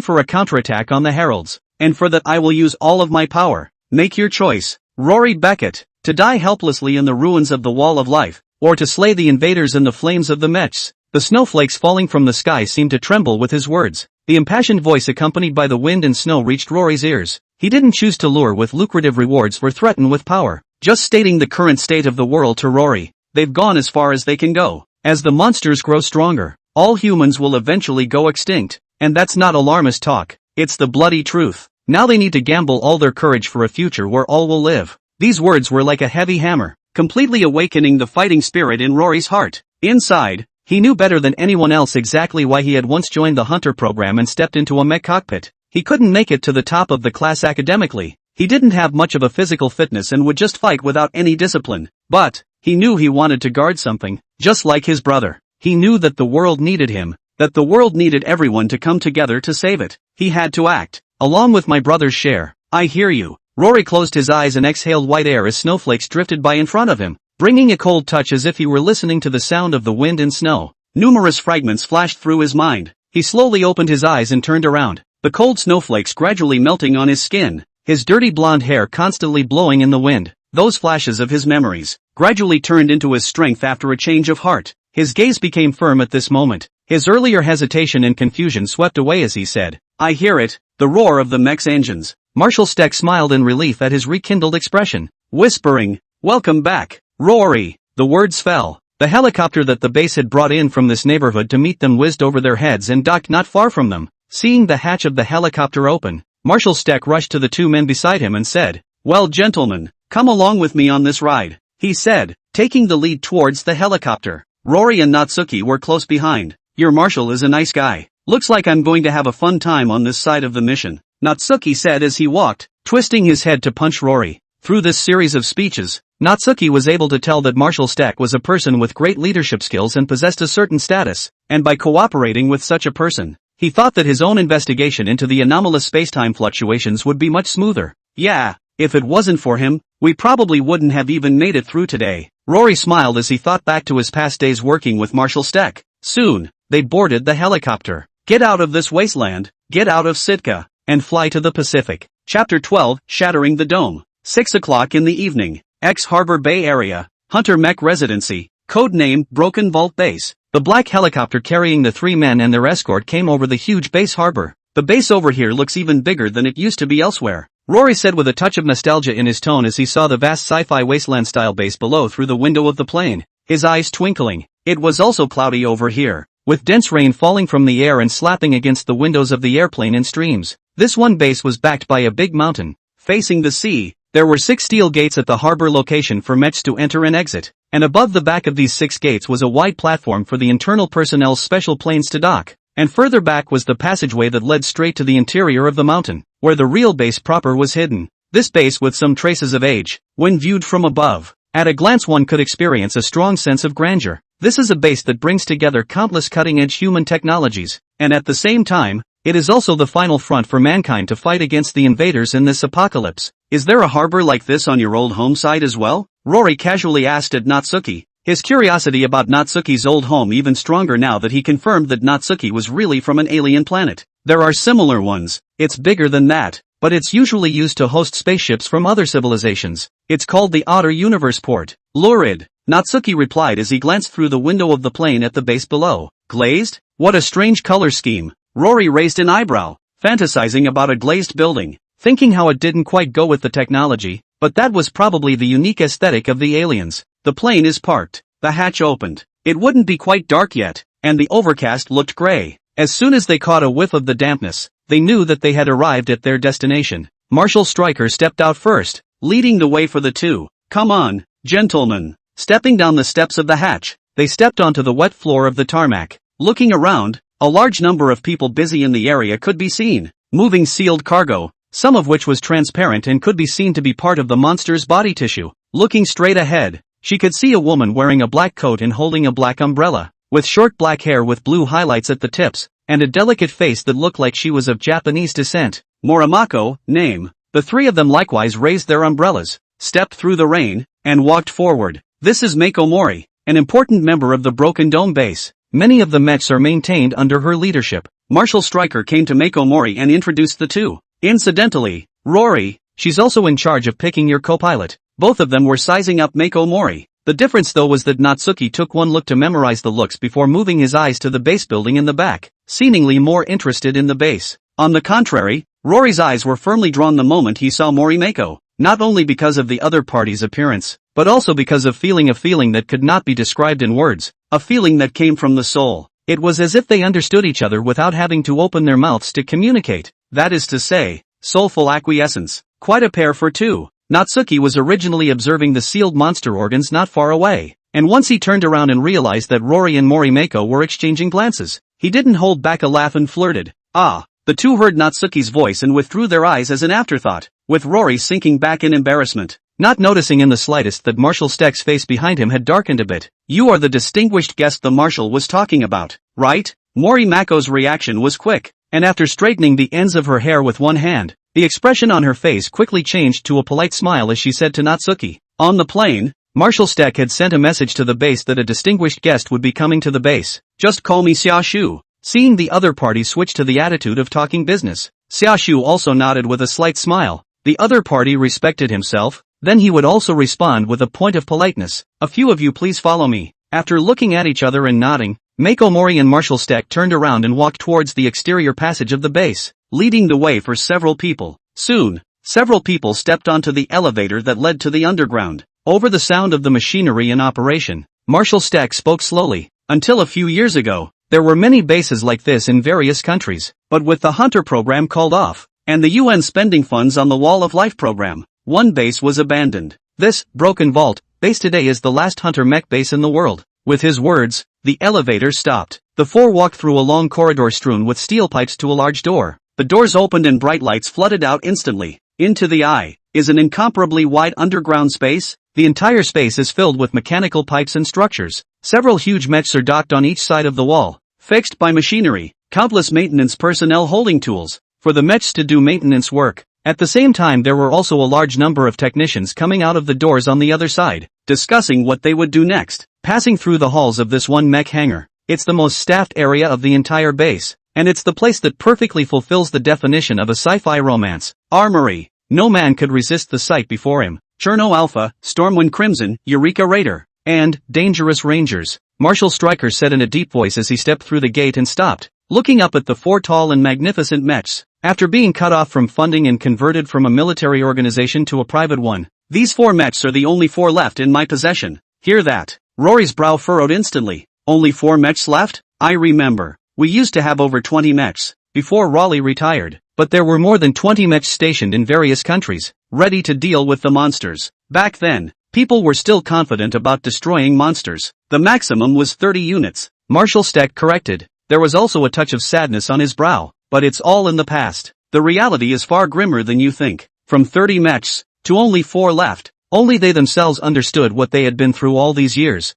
for a counterattack on the Heralds, and for that I will use all of my power. Make your choice, Rory Beckett, to die helplessly in the ruins of the Wall of Life, or to slay the invaders in the flames of the mechs. The snowflakes falling from the sky seemed to tremble with his words. The impassioned voice accompanied by the wind and snow reached Rory's ears. He didn't choose to lure with lucrative rewards or threaten with power, just stating the current state of the world to Rory. They've gone as far as they can go. As the monsters grow stronger, all humans will eventually go extinct. And that's not alarmist talk, it's the bloody truth. Now they need to gamble all their courage for a future where all will live. These words were like a heavy hammer, completely awakening the fighting spirit in Rory's heart. Inside, he knew better than anyone else exactly why he had once joined the Hunter program and stepped into a mech cockpit. He couldn't make it to the top of the class academically. He didn't have much of a physical fitness and would just fight without any discipline. But, he knew he wanted to guard something, just like his brother. He knew that the world needed him, that the world needed everyone to come together to save it. He had to act, along with my brother's share. I hear you. Rory closed his eyes and exhaled white air as snowflakes drifted by in front of him, bringing a cold touch as if he were listening to the sound of the wind and snow. Numerous fragments flashed through his mind. He slowly opened his eyes and turned around, the cold snowflakes gradually melting on his skin, his dirty blonde hair constantly blowing in the wind. Those flashes of his memories gradually turned into his strength after a change of heart. His gaze became firm at this moment. His earlier hesitation and confusion swept away as he said, I hear it, the roar of the mech's engines. Marshal Steck smiled in relief at his rekindled expression, whispering, welcome back, Rory. The words fell. The helicopter that the base had brought in from this neighborhood to meet them whizzed over their heads and docked not far from them. Seeing the hatch of the helicopter open, Marshal Steck rushed to the two men beside him and said, well gentlemen, come along with me on this ride, he said, taking the lead towards the helicopter. Rory and Natsuki were close behind. Your marshal is a nice guy. Looks like I'm going to have a fun time on this side of the mission, Natsuki said as he walked, twisting his head to punch Rory. Through this series of speeches, Natsuki was able to tell that Marshal Steck was a person with great leadership skills and possessed a certain status, and by cooperating with such a person, he thought that his own investigation into the anomalous spacetime fluctuations would be much smoother. Yeah, if it wasn't for him, we probably wouldn't have even made it through today. Rory smiled as he thought back to his past days working with Marshal Steck. Soon, they boarded the helicopter. Get out of this wasteland, get out of Sitka, and fly to the Pacific. Chapter 12, Shattering the Dome. 6 o'clock in the evening. Harbor Bay Area. Hunter Mech Residency. Code name, Broken Vault Base. The black helicopter carrying the three men and their escort came over the huge base harbor. The base over here looks even bigger than it used to be elsewhere, Rory said with a touch of nostalgia in his tone as he saw the vast sci-fi wasteland-style base below through the window of the plane, his eyes twinkling. It was also cloudy over here, with dense rain falling from the air and slapping against the windows of the airplane in streams. This one base was backed by a big mountain, facing the sea. There were 6 steel gates at the harbor location for mechs to enter and exit, and above the back of these 6 gates was a wide platform for the internal personnel's special planes to dock, and further back was the passageway that led straight to the interior of the mountain, where the real base proper was hidden. This base with some traces of age, when viewed from above, at a glance one could experience a strong sense of grandeur. This is a base that brings together countless cutting-edge human technologies, and at the same time, it is also the final front for mankind to fight against the invaders in this apocalypse. Is there a harbor like this on your old home side as well? Rory casually asked at Natsuki, his curiosity about Natsuki's old home even stronger now that he confirmed that Natsuki was really from an alien planet. There are similar ones. It's bigger than that, but it's usually used to host spaceships from other civilizations. It's called the Outer Universe Port. Lurid, Natsuki replied as he glanced through the window of the plane at the base below. Glazed? What a strange color scheme. Rory raised an eyebrow, fantasizing about a glazed building, thinking how it didn't quite go with the technology, but that was probably the unique aesthetic of the aliens. The plane is parked. The hatch opened. It wouldn't be quite dark yet, and the overcast looked gray. As soon as they caught a whiff of the dampness, they knew that they had arrived at their destination. Marshal Stryker stepped out first, leading the way for the two. Come on, gentlemen. Stepping down the steps of the hatch, they stepped onto the wet floor of the tarmac. Looking around, a large number of people busy in the area could be seen, moving sealed cargo, some of which was transparent and could be seen to be part of the monster's body tissue. Looking straight ahead, she could see a woman wearing a black coat and holding a black umbrella, with short black hair with blue highlights at the tips, and a delicate face that looked like she was of Japanese descent. Morimako, name. The three of them likewise raised their umbrellas, stepped through the rain, and walked forward. This is Mako Mori, an important member of the Broken Dome base. Many of the mechs are maintained under her leadership. Marshal Stryker came to Mako Mori and introduced the two. Incidentally, Rory, she's also in charge of picking your co-pilot. Both of them were sizing up Mako Mori. The difference though was that Natsuki took one look to memorize the looks before moving his eyes to the base building in the back, seemingly more interested in the base. On the contrary, Rory's eyes were firmly drawn the moment he saw Mori Mako, not only because of the other party's appearance, but also because of a feeling that could not be described in words, a feeling that came from the soul. It was as if they understood each other without having to open their mouths to communicate. That is to say, soulful acquiescence. Quite a pair for two. Natsuki was originally observing the sealed monster organs not far away, and once he turned around and realized that Rory and Mori Mako were exchanging glances, he didn't hold back a laugh and flirted. Ah! The two heard Natsuki's voice and withdrew their eyes as an afterthought, with Rory sinking back in embarrassment, not noticing in the slightest that Marshal Steck's face behind him had darkened a bit. You are the distinguished guest the Marshal was talking about, right? Mori Mako's reaction was quick, and after straightening the ends of her hair with one hand, the expression on her face quickly changed to a polite smile as she said to Natsuki. On the plane, Marshal Steck had sent a message to the base that a distinguished guest would be coming to the base. Just call me Xiaoshu. Seeing the other party switch to the attitude of talking business, Xiaoshu also nodded with a slight smile. The other party respected himself, then he would also respond with a point of politeness. A few of you please follow me. After looking at each other and nodding, Mako Mori and Marshal Steck turned around and walked towards the exterior passage of the base, leading the way for several people. Soon, several people stepped onto the elevator that led to the underground. Over the sound of the machinery in operation, Marshal Steck spoke slowly. Until a few years ago, there were many bases like this in various countries, but with the Hunter program called off, and the UN spending funds on the Wall of Life program, one base was abandoned. This, Broken Vault, base today is the last Hunter mech base in the world. With his words, the elevator stopped. The four walked through a long corridor strewn with steel pipes to a large door. The doors opened and bright lights flooded out instantly. Into the eye is an incomparably wide underground space. The entire space is filled with mechanical pipes and structures. Several huge mechs are docked on each side of the wall, fixed by machinery, countless maintenance personnel holding tools for the mechs to do maintenance work. At the same time there were also a large number of technicians coming out of the doors on the other side, discussing what they would do next. Passing through the halls of this one mech hangar, it's the most staffed area of the entire base, and it's the place that perfectly fulfills the definition of a sci-fi romance. Armory. No man could resist the sight before him. Cherno Alpha, Stormwind Crimson, Eureka Raider, and Dangerous Rangers. Marshal Stryker said in a deep voice as he stepped through the gate and stopped, looking up at the four tall and magnificent mechs. After being cut off from funding and converted from a military organization to a private one, these four mechs are the only four left in my possession. Hear that? Rory's brow furrowed instantly. Only 4 mechs left? I remember. We used to have over 20 mechs, before Raleigh retired, but there were more than 20 mechs stationed in various countries, ready to deal with the monsters. Back then, people were still confident about destroying monsters. The maximum was 30 units. Marshal Steck corrected. There was also a touch of sadness on his brow, but it's all in the past. The reality is far grimmer than you think. From 30 mechs, to only 4 left. Only they themselves understood what they had been through all these years.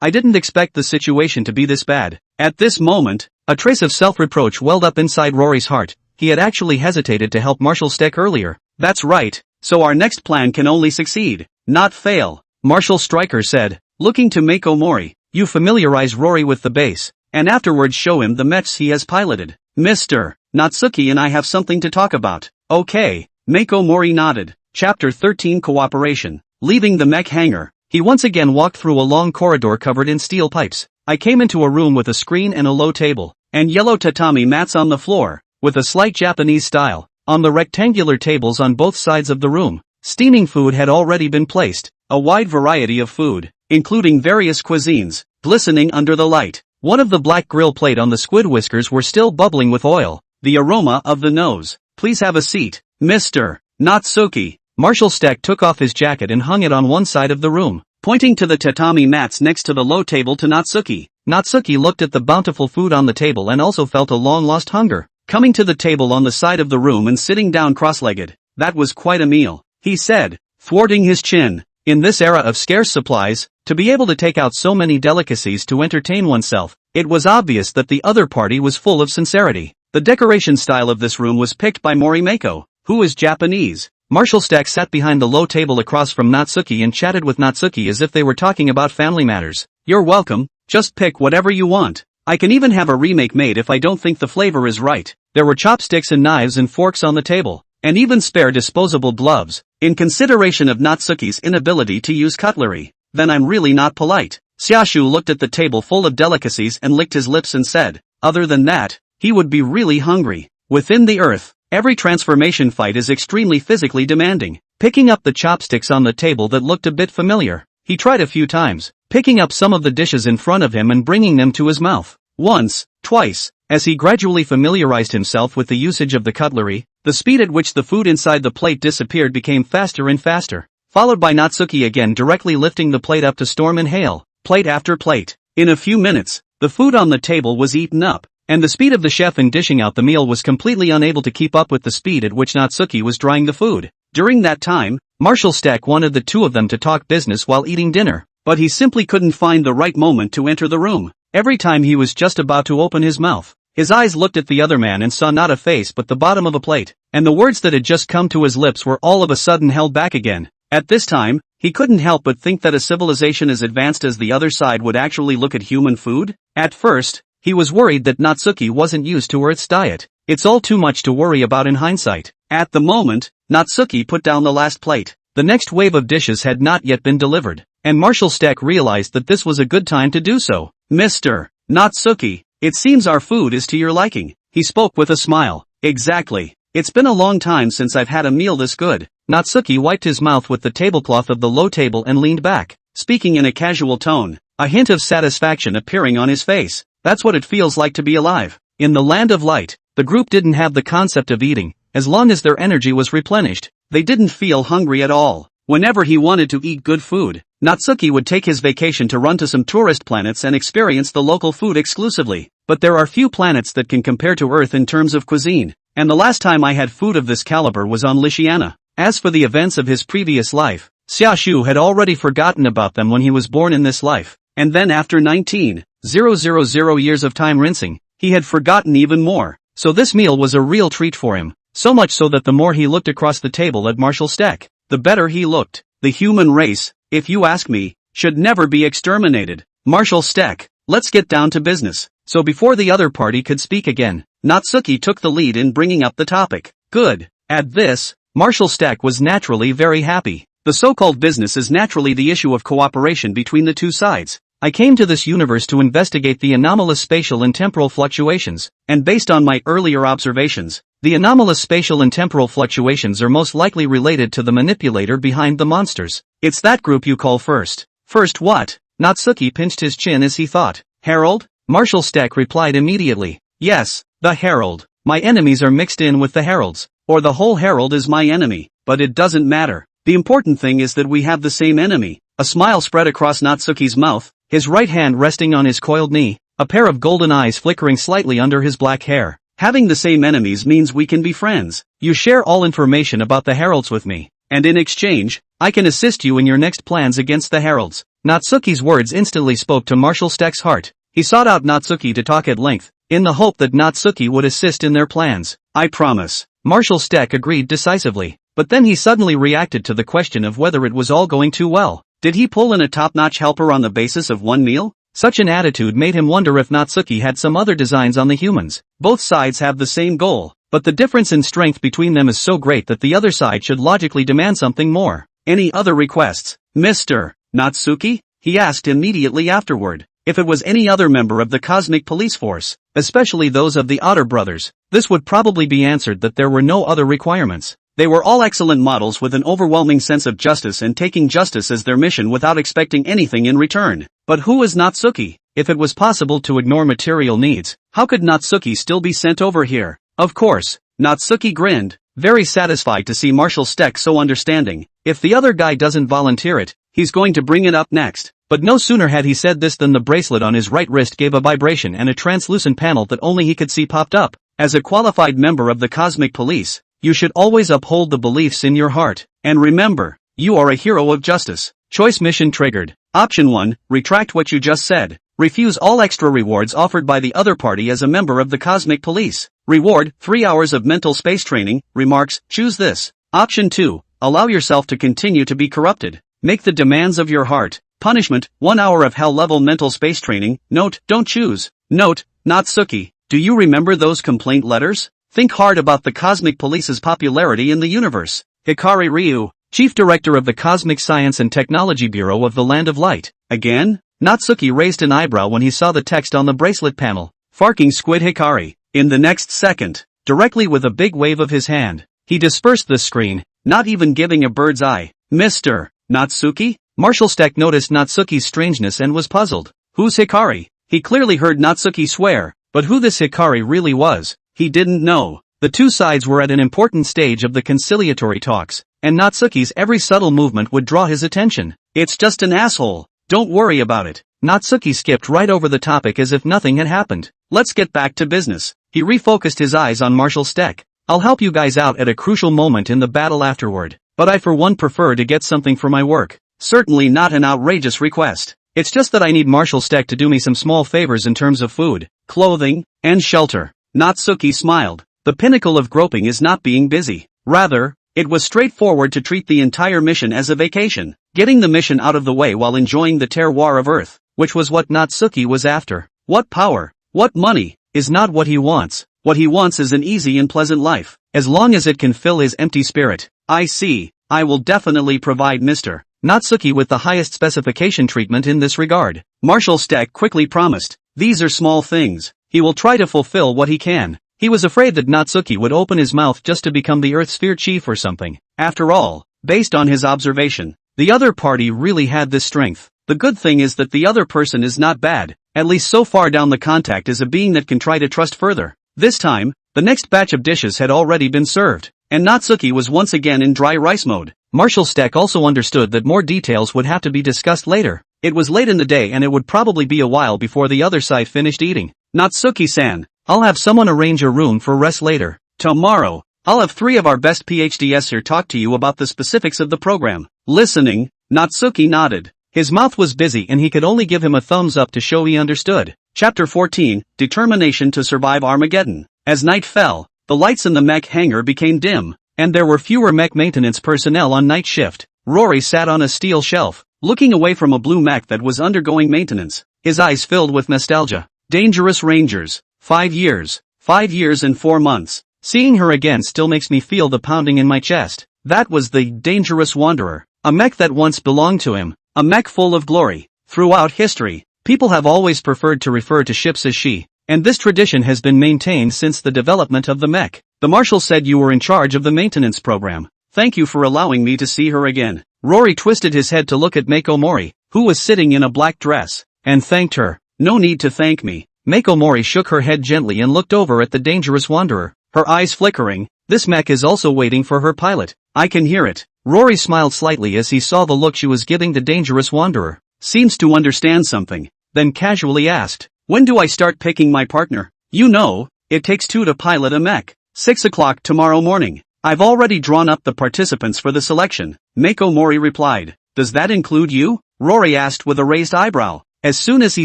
I didn't expect the situation to be this bad. At this moment, a trace of self-reproach welled up inside Rory's heart. He had actually hesitated to help Marshal Steck earlier. That's right, so our next plan can only succeed, not fail, Marshal Stryker said, looking to Mako Mori. You familiarize Rory with the base, and afterwards show him the mechs he has piloted. Mr. Natsuki and I have something to talk about. Okay. Mako Mori nodded. Chapter 13 Cooperation. Leaving the mech hangar, he once again walked through a long corridor covered in steel pipes. I came into a room with a screen and a low table, and yellow tatami mats on the floor, with a slight Japanese style. On the rectangular tables on both sides of the room, steaming food had already been placed, a wide variety of food, including various cuisines, glistening under the light. One of the black grill plate on the squid whiskers were still bubbling with oil, the aroma of the nose. Please have a seat, Mr. Natsuki. Marshal Stack took off his jacket and hung it on one side of the room, pointing to the tatami mats next to the low table to Natsuki. Natsuki looked at the bountiful food on the table and also felt a long-lost hunger. Coming to the table on the side of the room and sitting down cross-legged, that was quite a meal, he said, thwarting his chin. In this era of scarce supplies, to be able to take out so many delicacies to entertain oneself, it was obvious that the other party was full of sincerity. The decoration style of this room was picked by Morimako, who is Japanese. Marshal Stack sat behind the low table across from Natsuki and chatted with Natsuki as if they were talking about family matters. You're welcome, just pick whatever you want. I can even have a remake made if I don't think the flavor is right. There were chopsticks and knives and forks on the table, and even spare disposable gloves, in consideration of Natsuki's inability to use cutlery. Then I'm really not polite. Xiaoshu looked at the table full of delicacies and licked his lips and said, other than that, he would be really hungry. Within the earth, every transformation fight is extremely physically demanding. Picking up the chopsticks on the table that looked a bit familiar, he tried a few times, picking up some of the dishes in front of him and bringing them to his mouth. Once, twice, as he gradually familiarized himself with the usage of the cutlery, the speed at which the food inside the plate disappeared became faster and faster, followed by Natsuki again directly lifting the plate up to storm and hail, plate after plate. In a few minutes, the food on the table was eaten up, and the speed of the chef in dishing out the meal was completely unable to keep up with the speed at which Natsuki was drying the food. During that time, Marshal Stack wanted the two of them to talk business while eating dinner, but he simply couldn't find the right moment to enter the room. Every time he was just about to open his mouth, his eyes looked at the other man and saw not a face but the bottom of a plate, and the words that had just come to his lips were all of a sudden held back again. At this time, he couldn't help but think that a civilization as advanced as the other side would actually look at human food. At first, he was worried that Natsuki wasn't used to Earth's diet. It's all too much to worry about in hindsight. At the moment, Natsuki put down the last plate. The next wave of dishes had not yet been delivered, and Marshal Stack realized that this was a good time to do so. Mr. Natsuki, it seems our food is to your liking. He spoke with a smile. Exactly. It's been a long time since I've had a meal this good. Natsuki wiped his mouth with the tablecloth of the low table and leaned back, speaking in a casual tone, a hint of satisfaction appearing on his face. That's what it feels like to be alive. In the land of light, the group didn't have the concept of eating. As long as their energy was replenished, they didn't feel hungry at all. Whenever he wanted to eat good food, Natsuki would take his vacation to run to some tourist planets and experience the local food exclusively. But there are few planets that can compare to Earth in terms of cuisine, and the last time I had food of this caliber was on Lishiana. As for the events of his previous life, Xiaoshu had already forgotten about them when he was born in this life, and then after 19,000 years of time rinsing, he had forgotten even more. So this meal was a real treat for him, so much so that the more he looked across the table at Marshal Stack, the better he looked. The human race, if you ask me, should never be exterminated. Marshal Stack, let's get down to business. So before the other party could speak again, Natsuki took the lead in bringing up the topic. Good. At this, Marshal Stack was naturally very happy. The so-called business is naturally the issue of cooperation between the two sides. I came to this universe to investigate the anomalous spatial and temporal fluctuations, and based on my earlier observations, the anomalous spatial and temporal fluctuations are most likely related to the manipulator behind the monsters. It's that group you call first. First what? Natsuki pinched his chin as he thought. Herald? Marshal Stack replied immediately. Yes, the Herald. My enemies are mixed in with the Heralds, or the whole Herald is my enemy, but it doesn't matter. The important thing is that we have the same enemy. A smile spread across Natsuki's mouth, his right hand resting on his coiled knee, a pair of golden eyes flickering slightly under his black hair. Having the same enemies means we can be friends. You share all information about the Heralds with me, and in exchange, I can assist you in your next plans against the Heralds. Natsuki's words instantly spoke to Marshal Stack's heart. He sought out Natsuki to talk at length, in the hope that Natsuki would assist in their plans. I promise. Marshal Stack agreed decisively, but then he suddenly reacted to the question of whether it was all going too well. Did he pull in a top-notch helper on the basis of one meal? Such an attitude made him wonder if Natsuki had some other designs on the humans. Both sides have the same goal, but the difference in strength between them is so great that the other side should logically demand something more. Any other requests, Mr. Natsuki? He asked immediately afterward. If it was any other member of the cosmic police force, especially those of the Otter brothers, this would probably be answered that there were no other requirements. They were all excellent models with an overwhelming sense of justice and taking justice as their mission without expecting anything in return. But who was Natsuki? If it was possible to ignore material needs, how could Natsuki still be sent over here? Of course, Natsuki grinned, very satisfied to see Marshal Steck so understanding. If the other guy doesn't volunteer it, he's going to bring it up next. But no sooner had he said this than the bracelet on his right wrist gave a vibration and a translucent panel that only he could see popped up. As a qualified member of the Cosmic Police, you should always uphold the beliefs in your heart. And remember, you are a hero of justice. Choice mission triggered. Option 1, retract what you just said. Refuse all extra rewards offered by the other party as a member of the Cosmic Police. Reward, 3 hours of mental space training. Remarks, choose this. Option 2, allow yourself to continue to be corrupted. Make the demands of your heart. Punishment, 1 hour of hell-level mental space training. Note, don't choose. Note, Natsuki, do you remember those complaint letters? Think hard about the Cosmic Police's popularity in the universe. Hikari Ryu, Chief Director of the Cosmic Science and Technology Bureau of the Land of Light. Again? Natsuki raised an eyebrow when he saw the text on the bracelet panel. Farking squid Hikari. In the next second, directly with a big wave of his hand, he dispersed the screen, not even giving a bird's eye. Mr. Natsuki? Marshal Steck noticed Natsuki's strangeness and was puzzled. Who's Hikari? He clearly heard Natsuki swear, but who this Hikari really was, he didn't know. The two sides were at an important stage of the conciliatory talks, and Natsuki's every subtle movement would draw his attention. It's just an asshole. Don't worry about it. Natsuki skipped right over the topic as if nothing had happened. Let's get back to business. He refocused his eyes on Marshal Steck. I'll help you guys out at a crucial moment in the battle afterward, but I for one prefer to get something for my work. Certainly not an outrageous request. It's just that I need Marshal Steck to do me some small favors in terms of food, clothing, and shelter. Natsuki smiled. The pinnacle of groping is not being busy. Rather, it was straightforward to treat the entire mission as a vacation, getting the mission out of the way while enjoying the terroir of Earth, which was what Natsuki was after. What power, what money, is not what he wants. What he wants is an easy and pleasant life, as long as it can fill his empty spirit. I see. I will definitely provide Mr. Natsuki with the highest specification treatment in this regard. Marshal Steck quickly promised. These are small things. He will try to fulfill what he can. He was afraid that Natsuki would open his mouth just to become the Earth Sphere chief or something. After all, based on his observation, the other party really had this strength. The good thing is that the other person is not bad. At least so far down the contact is a being that can try to trust further. This time, the next batch of dishes had already been served, and Natsuki was once again in dry rice mode. Marshal Steck also understood that more details would have to be discussed later. It was late in the day and it would probably be a while before the other side finished eating. Natsuki-san, I'll have someone arrange a room for rest later. Tomorrow, I'll have 3 of our best PhDs here talk to you about the specifics of the program. Listening, Natsuki nodded. His mouth was busy and he could only give him a thumbs up to show he understood. Chapter 14, Determination to Survive Armageddon. As night fell, the lights in the mech hangar became dim, and there were fewer mech maintenance personnel on night shift. Rory sat on a steel shelf, looking away from a blue mech that was undergoing maintenance, his eyes filled with nostalgia. Dangerous Rangers. 5 years. 5 years and 4 months. Seeing her again still makes me feel the pounding in my chest. That was the Dangerous Wanderer. A mech that once belonged to him. A mech full of glory. Throughout history, people have always preferred to refer to ships as she, and this tradition has been maintained since the development of the mech. The Marshal said you were in charge of the maintenance program. Thank you for allowing me to see her again. Rory twisted his head to look at Mako Mori, who was sitting in a black dress, and thanked her. No need to thank me. Mako Mori shook her head gently and looked over at the Dangerous Wanderer, her eyes flickering. This mech is also waiting for her pilot. I can hear it. Rory smiled slightly as he saw the look she was giving the Dangerous Wanderer. Seems to understand something. Then casually asked, when do I start picking my partner? You know, it takes 2 to pilot a mech. 6 o'clock tomorrow morning. I've already drawn up the participants for the selection. Mako Mori replied. Does that include you? Rory asked with a raised eyebrow. As soon as he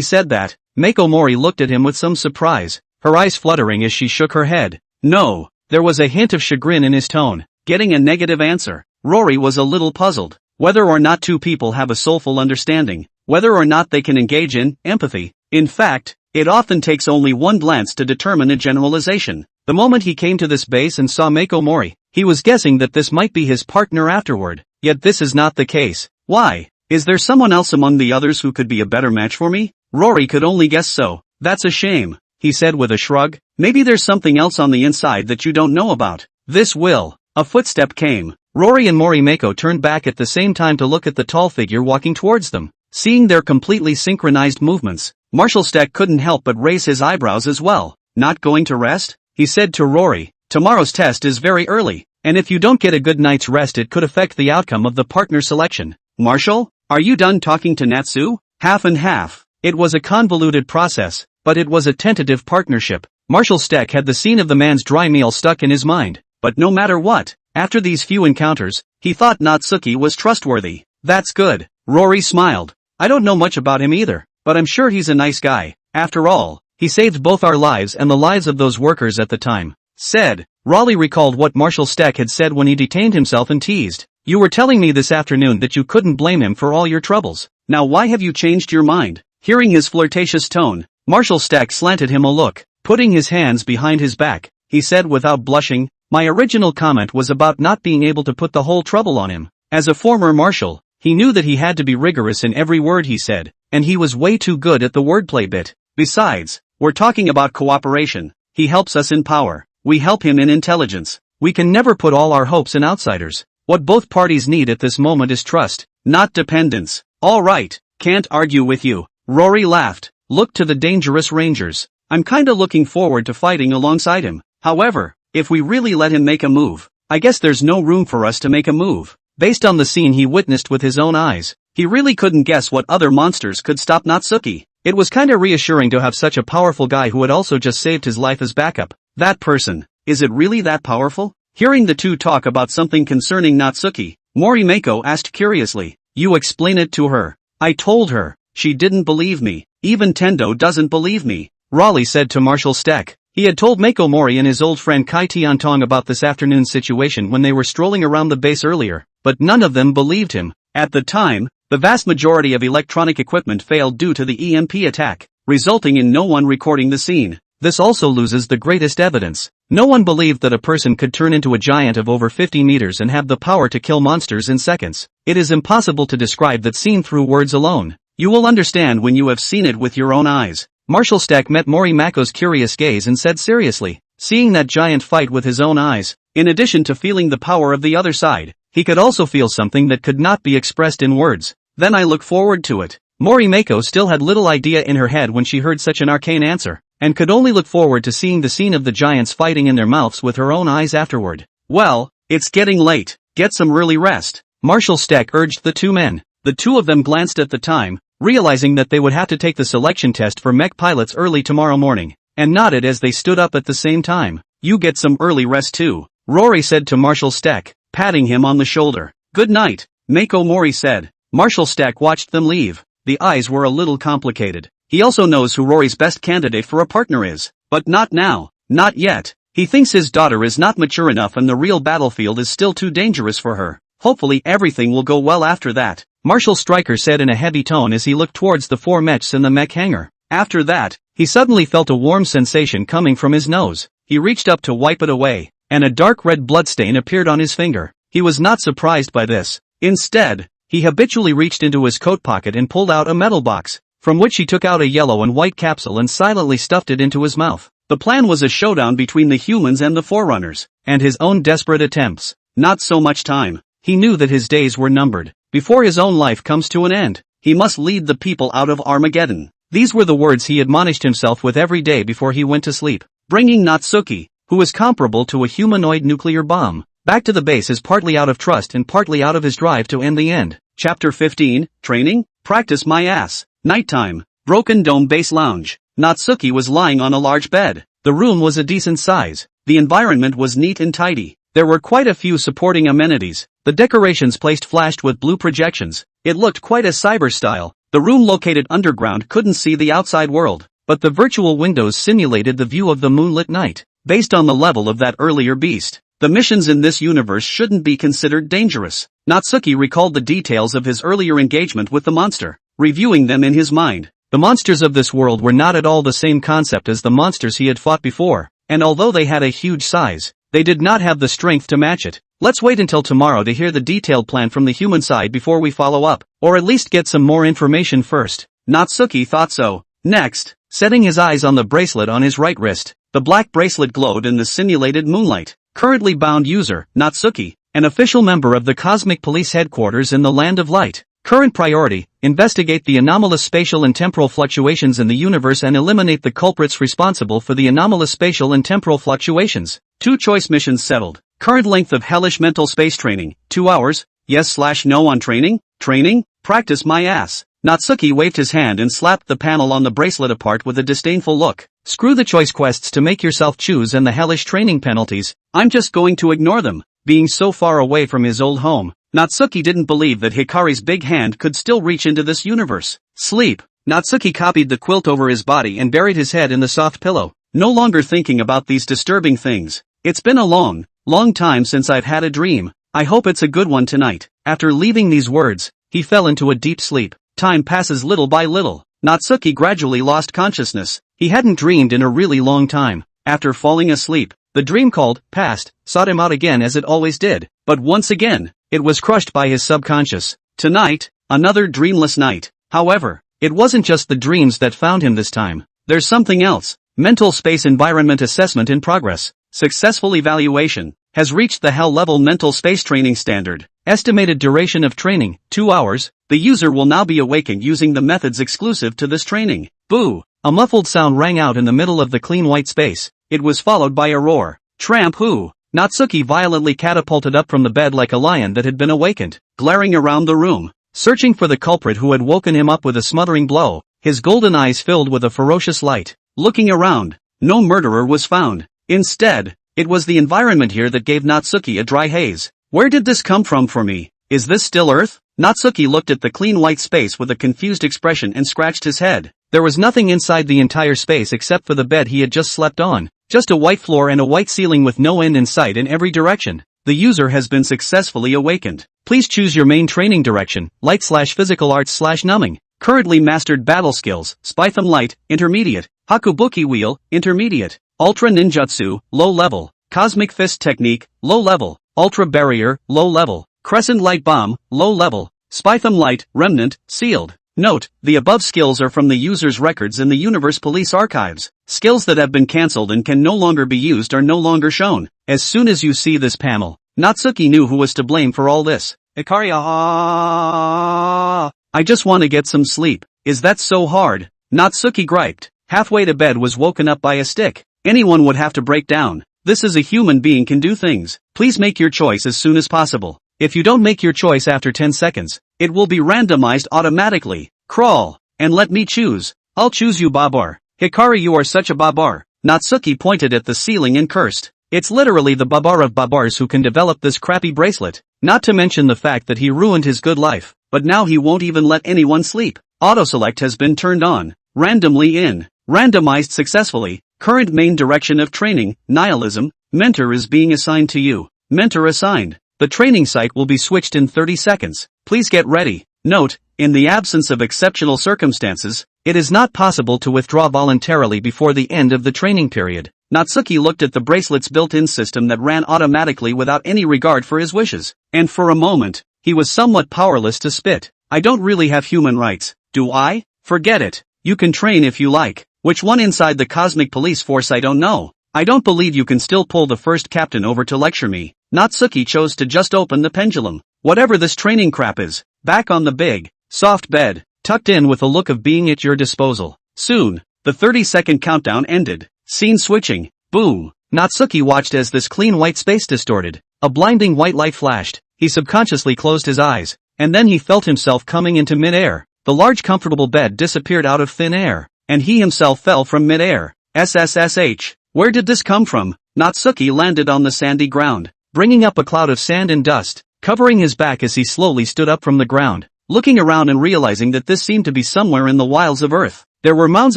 said that, Mako Mori looked at him with some surprise, her eyes fluttering as she shook her head. No. There was a hint of chagrin in his tone. Getting a negative answer. Rory was a little puzzled. Whether or not 2 people have a soulful understanding, whether or not they can engage in empathy. In fact, it often takes only one glance to determine a generalization. The moment he came to this base and saw Mako Mori, he was guessing that this might be his partner afterward. Yet this is not the case. Why? Is there someone else among the others who could be a better match for me? Rory could only guess so. That's a shame, he said with a shrug. Maybe there's something else on the inside that you don't know about. This will. A footstep came. Rory and Morimako turned back at the same time to look at the tall figure walking towards them. Seeing their completely synchronized movements, Marshall Stack couldn't help but raise his eyebrows as well. Not going to rest? He said to Rory. Tomorrow's test is very early, and if you don't get a good night's rest it could affect the outcome of the partner selection. Marshall, are you done talking to Natsu? Half and half. It was a convoluted process, but it was a tentative partnership. Marshall Stack had the scene of the man's dry meal stuck in his mind. But no matter what, after these few encounters, he thought Natsuki was trustworthy. That's good. Rory smiled. I don't know much about him either, but I'm sure he's a nice guy. After all, he saved both our lives and the lives of those workers at the time. Said. Raleigh recalled what Marshall Stack had said when he detained himself and teased. You were telling me this afternoon that you couldn't blame him for all your troubles. Now why have you changed your mind? Hearing his flirtatious tone, Marshall Stack slanted him a look. Putting his hands behind his back, he said without blushing, my original comment was about not being able to put the whole trouble on him. As a former marshal, he knew that he had to be rigorous in every word he said, and he was way too good at the wordplay bit. Besides, we're talking about cooperation. He helps us in power. We help him in intelligence. We can never put all our hopes in outsiders. What both parties need at this moment is trust, not dependence. All right, can't argue with you. Rory laughed. Look to the dangerous Rangers. I'm kinda looking forward to fighting alongside him. However, if we really let him make a move, I guess there's no room for us to make a move. Based on the scene he witnessed with his own eyes, he really couldn't guess what other monsters could stop Natsuki. It was kinda reassuring to have such a powerful guy who had also just saved his life as backup. That person, is it really that powerful? Hearing the two talk about something concerning Natsuki, Morimako asked curiously. You explain it to her. I told her. She didn't believe me. Even Tendo doesn't believe me. Raleigh said to Marshall Stack. He had told Mako Mori and his old friend Kai Tiantong about this afternoon's situation when they were strolling around the base earlier, but none of them believed him. At the time, the vast majority of electronic equipment failed due to the EMP attack, resulting in no one recording the scene. This also loses the greatest evidence. No one believed that a person could turn into a giant of over 50 meters and have the power to kill monsters in seconds. It is impossible to describe that scene through words alone. You will understand when you have seen it with your own eyes. Marshall Stack met Morimako's curious gaze and said seriously, seeing that giant fight with his own eyes, in addition to feeling the power of the other side, he could also feel something that could not be expressed in words. Then I look forward to it. Morimako still had little idea in her head when she heard such an arcane answer, and could only look forward to seeing the scene of the giants fighting in their mouths with her own eyes afterward. Well, it's getting late. Get some early rest. Marshall Stack urged the two men. The two of them glanced at the time, realizing that they would have to take the selection test for mech pilots early tomorrow morning, and nodded as they stood up at the same time. You get some early rest too, Rory said to Marshall Stack, patting him on the shoulder. Good night, Mako Mori said. Marshall Stack watched them leave. The eyes were a little complicated. He also knows who Rory's best candidate for a partner is, but not now, not yet. He thinks his daughter is not mature enough and the real battlefield is still too dangerous for her. Hopefully everything will go well after that, Marshall Stryker said in a heavy tone as he looked towards the four mechs in the mech hangar. After that, he suddenly felt a warm sensation coming from his nose. He reached up to wipe it away, and a dark red bloodstain appeared on his finger. He was not surprised by this. Instead, he habitually reached into his coat pocket and pulled out a metal box, from which he took out a yellow and white capsule and silently stuffed it into his mouth. The plan was a showdown between the humans and the Forerunners, and his own desperate attempts. Not so much time. He knew that his days were numbered. Before his own life comes to an end, he must lead the people out of Armageddon. These were the words he admonished himself with every day before he went to sleep. Bringing Natsuki, who is comparable to a humanoid nuclear bomb, back to the base is partly out of trust and partly out of his drive to end the end. Chapter 15, Training? Practice my ass. Nighttime. Broken Dome Base Lounge. Natsuki was lying on a large bed. The room was a decent size. The environment was neat and tidy. There were quite a few supporting amenities. The decorations placed flashed with blue projections. It looked quite a cyber style. The room located underground couldn't see the outside world, but the virtual windows simulated the view of the moonlit night. Based on the level of that earlier beast, the missions in this universe shouldn't be considered dangerous. Natsuki recalled the details of his earlier engagement with the monster. reviewing them in his mind. The monsters of this world were not at all the same concept as the monsters he had fought before, and although they had a huge size, they did not have the strength to match it. Let's wait until tomorrow to hear the detailed plan from the human side before we follow up, or at least get some more information first. Natsuki thought so. Next, setting his eyes on the bracelet on his right wrist, the black bracelet glowed in the simulated moonlight. Currently bound user, Natsuki, an official member of the Cosmic Police Headquarters in the Land of Light. Current priority, investigate the anomalous spatial and temporal fluctuations in the universe and eliminate the culprits responsible for the anomalous spatial and temporal fluctuations. 2 choice missions settled. Current length of hellish mental space training, 2 hours, yes/no on training? Training? Practice my ass. Natsuki waved his hand and slapped the panel on the bracelet apart with a disdainful look. Screw the choice quests to make yourself choose and the hellish training penalties, I'm just going to ignore them. Being so far away from his old home, Natsuki didn't believe that Hikari's big hand could still reach into this universe. Sleep. Natsuki copied the quilt over his body and buried his head in the soft pillow, no longer thinking about these disturbing things. It's been a long time since I've had a dream. I hope it's a good one tonight. After leaving these words, he fell into a deep sleep. Time passes little by little. Natsuki gradually lost consciousness. He hadn't dreamed in a really long time. After falling asleep, the dream called, passed, sought him out again as it always did. But once again, it was crushed by his subconscious. Tonight, another dreamless night. However, it wasn't just the dreams that found him this time. There's something else. Mental space environment assessment in progress. Successful evaluation. Has reached the Hell level mental space training standard. Estimated duration of training, 2 hours. The user will now be awakened using the methods exclusive to this training. Boo! A muffled sound rang out in the middle of the clean white space. It was followed by a roar. Tramp who? Natsuki violently catapulted up from the bed like a lion that had been awakened, glaring around the room, searching for the culprit who had woken him up with a smothering blow, his golden eyes filled with a ferocious light. Looking around, no murderer was found. Instead, it was the environment here that gave Natsuki a dry haze. Where did this come from for me? Is this still Earth? Natsuki looked at the clean white space with a confused expression and scratched his head. There was nothing inside the entire space except for the bed he had just slept on. Just a white floor and a white ceiling with no end in sight in every direction. The user has been successfully awakened. Please choose your main training direction, light/physical arts/numbing. Currently mastered battle skills, Spytham Light, Intermediate, Hakubuki Wheel, Intermediate, Ultra Ninjutsu, Low Level, Cosmic Fist Technique, Low Level, Ultra Barrier, Low Level, Crescent Light Bomb, Low Level, Spytham Light, Remnant, Sealed. Note, the above skills are from the user's records in the Universe Police Archives. Skills that have been cancelled and can no longer be used are no longer shown. As soon as you see this panel, Natsuki knew who was to blame for all this. Hikari, I just want to get some sleep. Is that so hard? Natsuki griped. Halfway to bed was woken up by a stick. Anyone would have to break down. This is a human being can do things. Please make your choice as soon as possible. If you don't make your choice after 10 seconds, it will be randomized automatically. Crawl, and let me choose. I'll choose you, Babar. Hikari, you are such a Babar. Natsuki pointed at the ceiling and cursed. It's literally the Babar of Babars who can develop this crappy bracelet. Not to mention the fact that he ruined his good life, but now he won't even let anyone sleep. Autoselect has been turned on. Randomly in. Randomized successfully. Current main direction of training, nihilism. Mentor is being assigned to you. Mentor assigned. The training site will be switched in 30 seconds. Please get ready. Note, in the absence of exceptional circumstances, it is not possible to withdraw voluntarily before the end of the training period. Natsuki looked at the bracelet's built-in system that ran automatically without any regard for his wishes, and for a moment, he was somewhat powerless to spit. I don't really have human rights, do I? Forget it. You can train if you like. Which one inside the Cosmic Police Force I don't know. I don't believe you can still pull the first captain over to lecture me. Natsuki chose to just open the pendulum. Whatever this training crap is, back on the big, soft bed, tucked in with a look of being at your disposal. Soon, the 30-second countdown ended. Scene switching. Boom. Natsuki watched as this clean white space distorted. A blinding white light flashed. He subconsciously closed his eyes, and then he felt himself coming into mid-air. The large comfortable bed disappeared out of thin air, and he himself fell from mid-air. SSSH. Where did this come from? Natsuki landed on the sandy ground, bringing up a cloud of sand and dust, covering his back as he slowly stood up from the ground, looking around and realizing that this seemed to be somewhere in the wilds of Earth. There were mounds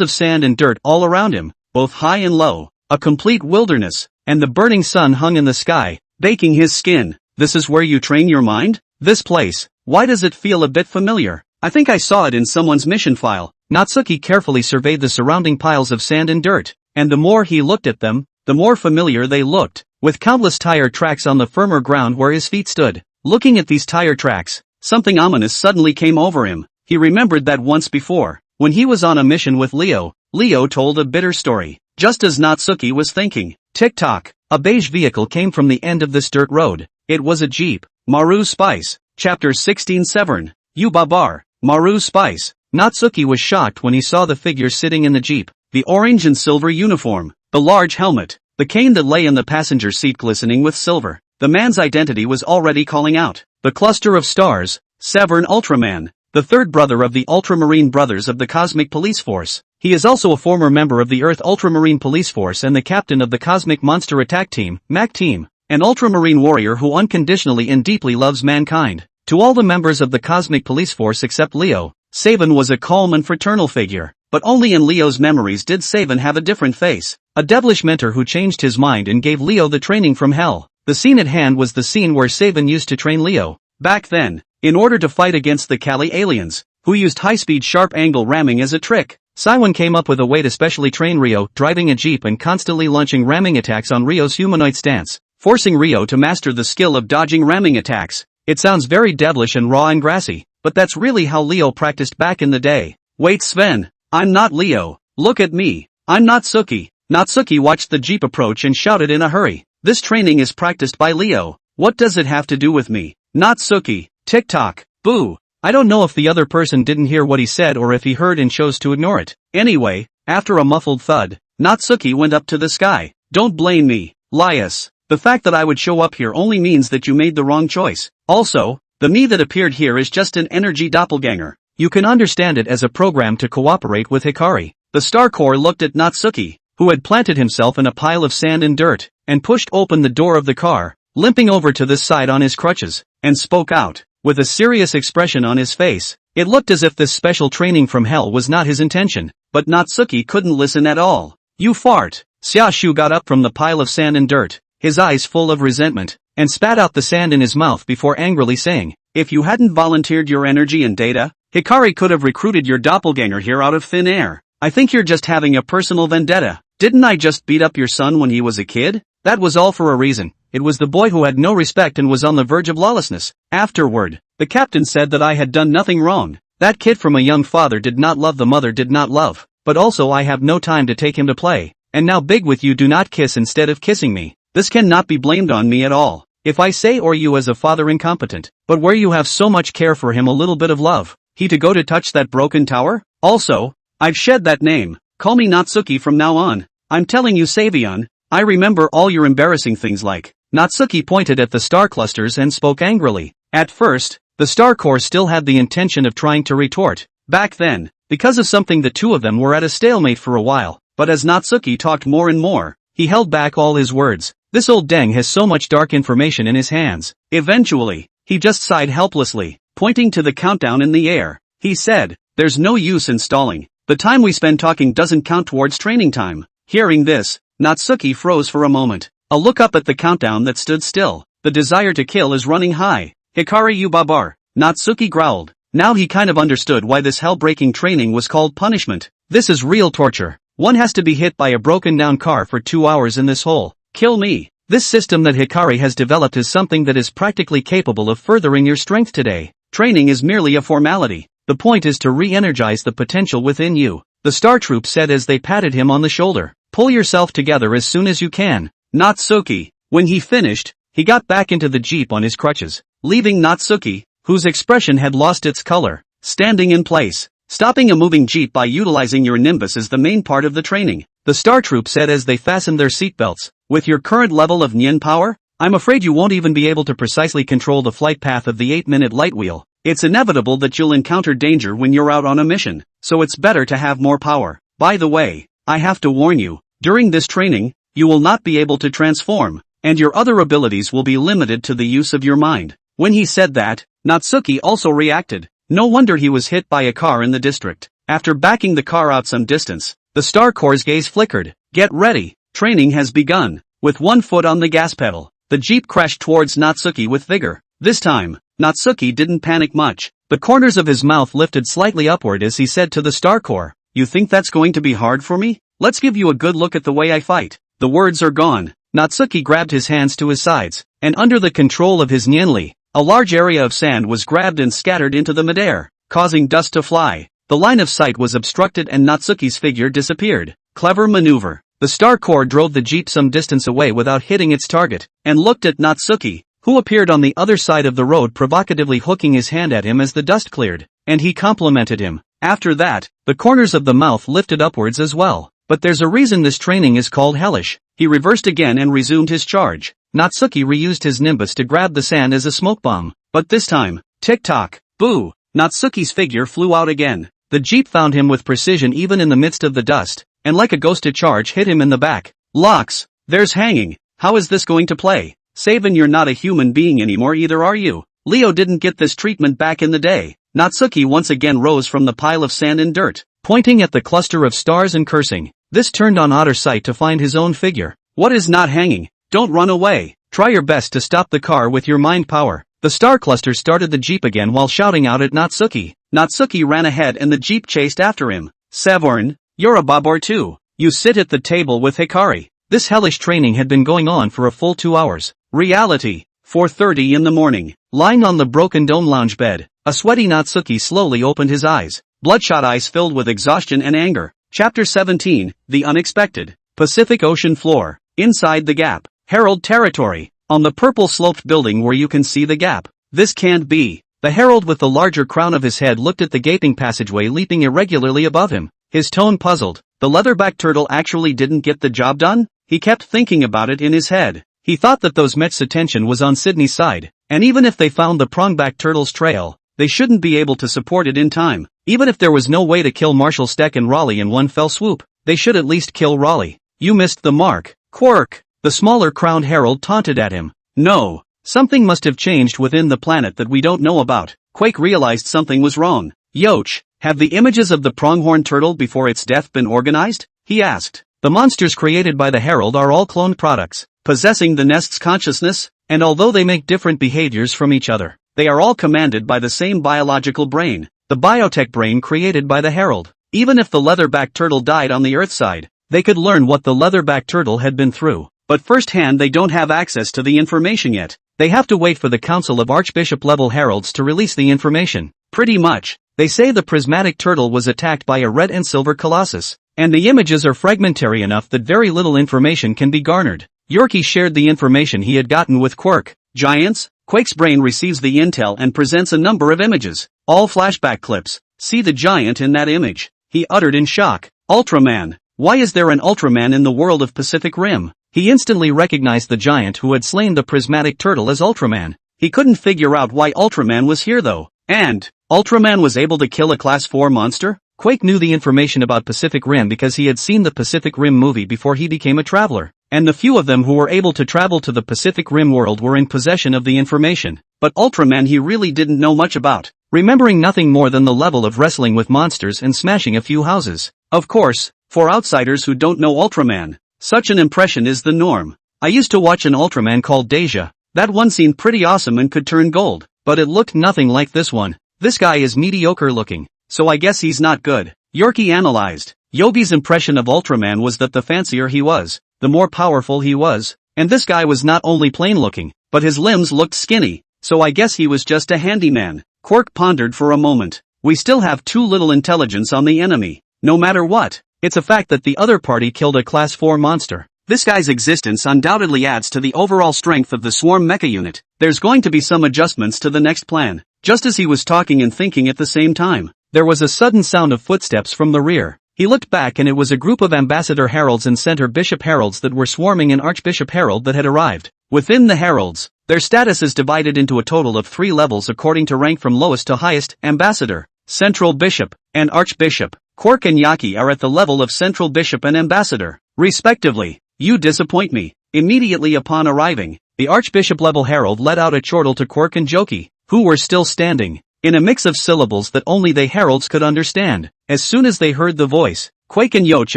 of sand and dirt all around him, both high and low, a complete wilderness, and the burning sun hung in the sky, baking his skin. This is where you train your mind? This place, why does it feel a bit familiar? I think I saw it in someone's mission file. Natsuki carefully surveyed the surrounding piles of sand and dirt, and the more he looked at them, the more familiar they looked, with countless tire tracks on the firmer ground where his feet stood. Looking at these tire tracks, something ominous suddenly came over him. He remembered that once before, when he was on a mission with Leo, Leo told a bitter story. Just as Natsuki was thinking, tick-tock, a beige vehicle came from the end of this dirt road. It was a jeep. Maru Spice. Chapter 16:7. You Babar. Maru Spice. Natsuki was shocked when he saw the figure sitting in the jeep. The orange and silver uniform, the large helmet, the cane that lay in the passenger seat glistening with silver. The man's identity was already calling out. The cluster of stars, Severn Ultraman, the third brother of the Ultramarine Brothers of the Cosmic Police Force. He is also a former member of the Earth Ultramarine Police Force and the captain of the Cosmic Monster Attack Team, MAC Team, an ultramarine warrior who unconditionally and deeply loves mankind. To all the members of the Cosmic Police Force except Leo, Saban was a calm and fraternal figure, but only in Leo's memories did Saban have a different face, a devilish mentor who changed his mind and gave Leo the training from hell. The scene at hand was the scene where Saban used to train Leo. Back then, in order to fight against the Kali aliens, who used high-speed sharp-angle ramming as a trick, Saiwan came up with a way to specially train Rio, driving a jeep and constantly launching ramming attacks on Rio's humanoid stance, forcing Rio to master the skill of dodging ramming attacks. It sounds very devilish and raw and grassy, but that's really how Leo practiced back in the day. Wait Sven, I'm not Leo, look at me, I'm Natsuki. Natsuki watched the jeep approach and shouted in a hurry. This training is practiced by Leo. What does it have to do with me? Natsuki, tick-tock, boo. I don't know if the other person didn't hear what he said or if he heard and chose to ignore it. Anyway, after a muffled thud, Natsuki went up to the sky. Don't blame me, Lias. The fact that I would show up here only means that you made the wrong choice. Also, the me that appeared here is just an energy doppelganger. You can understand it as a program to cooperate with Hikari. The Star Corps looked at Natsuki, who had planted himself in a pile of sand and dirt, and pushed open the door of the car, limping over to this side on his crutches, and spoke out, with a serious expression on his face. It looked as if this special training from hell was not his intention, but Natsuki couldn't listen at all. You fart. Xiaoshu got up from the pile of sand and dirt, his eyes full of resentment, and spat out the sand in his mouth before angrily saying, if you hadn't volunteered your energy and data, Hikari could have recruited your doppelganger here out of thin air. I think you're just having a personal vendetta. Didn't I just beat up your son when he was a kid? That was all for a reason. It was the boy who had no respect and was on the verge of lawlessness. Afterward, the captain said that I had done nothing wrong. That kid from a young father did not love the mother did not love, but also I have no time to take him to play. And now big with you do not kiss instead of kissing me. This cannot be blamed on me at all. If I say or you as a father incompetent, but where you have so much care for him a little bit of love, he to go to touch that broken tower? Also, I've shed that name. Call me Natsuki from now on. I'm telling you Savion, I remember all your embarrassing things like. Natsuki pointed at the star clusters and spoke angrily. At first, the Star Corps still had the intention of trying to retort. Back then, because of something the two of them were at a stalemate for a while, but as Natsuki talked more and more, he held back all his words. This old deng has so much dark information in his hands. Eventually, he just sighed helplessly, pointing to the countdown in the air. He said, there's no use in stalling. The time we spend talking doesn't count towards training time. Hearing this, Natsuki froze for a moment. A look up at the countdown that stood still. The desire to kill is running high. Hikari you babar, Natsuki growled. Now he kind of understood why this hell-breaking training was called punishment. This is real torture. One has to be hit by a broken-down car for 2 hours in this hole. Kill me. This system that Hikari has developed is something that is practically capable of furthering your strength today. Training is merely a formality. The point is to re-energize the potential within you. The Star Troop said as they patted him on the shoulder. Pull yourself together as soon as you can. Natsuki. When he finished, he got back into the jeep on his crutches, leaving Natsuki, whose expression had lost its color, standing in place. Stopping a moving jeep by utilizing your nimbus is the main part of the training, the Star Troop said as they fastened their seatbelts. With your current level of Nyan power, I'm afraid you won't even be able to precisely control the flight path of the 8-minute light wheel. It's inevitable that you'll encounter danger when you're out on a mission, so it's better to have more power. By the way, I have to warn you, during this training, you will not be able to transform, and your other abilities will be limited to the use of your mind. When he said that, Natsuki also reacted. No wonder he was hit by a car in the district. After backing the car out some distance, the Star Corps' gaze flickered. Get ready, training has begun. With one foot on the gas pedal, the jeep crashed towards Natsuki with vigor. This time, Natsuki didn't panic much. The corners of his mouth lifted slightly upward as he said to the Star Core, "You think that's going to be hard for me? Let's give you a good look at the way I fight." The words are gone. Natsuki grabbed his hands to his sides, and under the control of his Nienli, a large area of sand was grabbed and scattered into the midair, causing dust to fly. The line of sight was obstructed and Natsuki's figure disappeared. Clever maneuver. The Star Core drove the jeep some distance away without hitting its target, and looked at Natsuki, who appeared on the other side of the road provocatively hooking his hand at him as the dust cleared, and he complimented him. After that, the corners of the mouth lifted upwards as well. But there's a reason this training is called hellish. He reversed again and resumed his charge. Natsuki reused his nimbus to grab the sand as a smoke bomb. But this time, tick-tock, boo! Natsuki's figure flew out again. The jeep found him with precision even in the midst of the dust, and like a ghost a charge hit him in the back. Locks, there's hanging. How is this going to play? Savin, you're not a human being anymore either, are you? Leo didn't get this treatment back in the day. Natsuki once again rose from the pile of sand and dirt, pointing at the cluster of stars and cursing. This turned on Otter's sight to find his own figure. What is not hanging? Don't run away. Try your best to stop the car with your mind power. The star cluster started the jeep again while shouting out at Natsuki. Natsuki ran ahead and the jeep chased after him. Savorn, you're a babor too. You sit at the table with Hikari. This hellish training had been going on for a full 2 hours. Reality. 4:30 in the morning. Lying on the broken dome lounge bed, a sweaty Natsuki slowly opened his eyes. Bloodshot eyes filled with exhaustion and anger. Chapter 17, The Unexpected. Pacific Ocean floor. Inside the gap. Herald territory. On the purple-sloped building where you can see the gap. This can't be. The herald with the larger crown of his head looked at the gaping passageway leaping irregularly above him. His tone puzzled. The leatherback turtle actually didn't get the job done? He kept thinking about it in his head. He thought that those Mech's attention was on Sydney's side, and even if they found the prongback turtle's trail, they shouldn't be able to support it in time. Even if there was no way to kill Marshall Steck and Raleigh in one fell swoop, they should at least kill Raleigh. You missed the mark. Quirk. The smaller crowned herald taunted at him. No. Something must have changed within the planet that we don't know about. Quake realized something was wrong. Yoch, have the images of the pronghorn turtle before its death been organized? He asked. The monsters created by the herald are all cloned products, possessing the nest's consciousness, and although they make different behaviors from each other, they are all commanded by the same biological brain, the biotech brain created by the herald. Even if the leatherback turtle died on the Earth side, they could learn what the leatherback turtle had been through. But firsthand they don't have access to the information yet. They have to wait for the Council of Archbishop-level heralds to release the information. Pretty much. They say the prismatic turtle was attacked by a red and silver colossus, and the images are fragmentary enough that very little information can be garnered. Yorkie shared the information he had gotten with Quirk. Giants? Quake's brain receives the intel and presents a number of images, all flashback clips. See the giant in that image. He uttered in shock. Ultraman. Why is there an Ultraman in the world of Pacific Rim? He instantly recognized the giant who had slain the prismatic turtle as Ultraman. He couldn't figure out why Ultraman was here though. And Ultraman was able to kill a Class 4 monster? Quake knew the information about Pacific Rim because he had seen the Pacific Rim movie before he became a traveler, and the few of them who were able to travel to the Pacific Rim world were in possession of the information. But Ultraman he really didn't know much about, remembering nothing more than the level of wrestling with monsters and smashing a few houses. Of course, for outsiders who don't know Ultraman, such an impression is the norm. I used to watch an Ultraman called Deja. That one seemed pretty awesome and could turn gold, but it looked nothing like this one. This guy is mediocre looking, so I guess he's not good. Yorkie analyzed. Yogi's impression of Ultraman was that the fancier he was, the more powerful he was, and this guy was not only plain looking, but his limbs looked skinny, so I guess he was just a handyman. Quirk pondered for a moment. We still have too little intelligence on the enemy. No matter what, it's a fact that the other party killed a Class 4 monster. This guy's existence undoubtedly adds to the overall strength of the swarm mecha unit. There's going to be some adjustments to the next plan. Just as he was talking and thinking at the same time, there was a sudden sound of footsteps from the rear. He looked back and it was a group of Ambassador Heralds and Center Bishop Heralds that were swarming an Archbishop Herald that had arrived. Within the Heralds, their status is divided into a total of 3 levels according to rank from lowest to highest: Ambassador, Central Bishop, and Archbishop. Quirk and Yaki are at the level of Central Bishop and Ambassador, respectively. You disappoint me. Immediately upon arriving, the Archbishop-level Herald let out a chortle to Quirk and Joki, who were still standing, in a mix of syllables that only they heralds could understand. As soon as they heard the voice, Quake and Yoch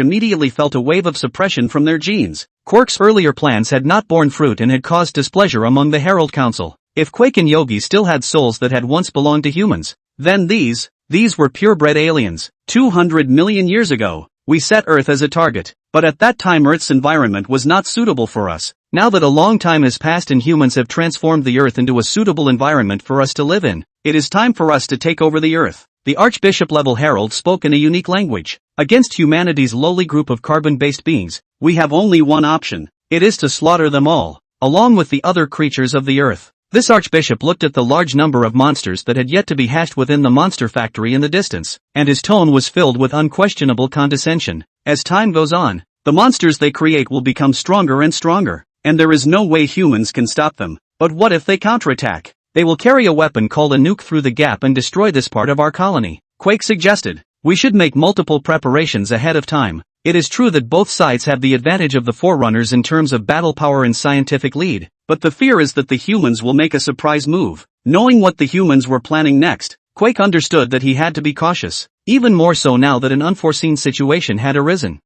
immediately felt a wave of suppression from their genes. Quirk's earlier plans had not borne fruit and had caused displeasure among the Herald Council. If Quake and Yogi still had souls that had once belonged to humans, then these were purebred aliens. 200 million years ago, we set Earth as a target, but at that time Earth's environment was not suitable for us. Now that a long time has passed and humans have transformed the Earth into a suitable environment for us to live in, it is time for us to take over the Earth. The Archbishop-level herald spoke in a unique language. Against humanity's lowly group of carbon-based beings, we have only one option. It is to slaughter them all, along with the other creatures of the Earth. This archbishop looked at the large number of monsters that had yet to be hatched within the monster factory in the distance, and his tone was filled with unquestionable condescension. As time goes on, the monsters they create will become stronger and stronger, and there is no way humans can stop them. But what if they counterattack? They will carry a weapon called a nuke through the gap and destroy this part of our colony. Quake suggested, we should make multiple preparations ahead of time. It is true that both sides have the advantage of the forerunners in terms of battle power and scientific lead, but the fear is that the humans will make a surprise move. Knowing what the humans were planning next, Quake understood that he had to be cautious, even more so now that an unforeseen situation had arisen.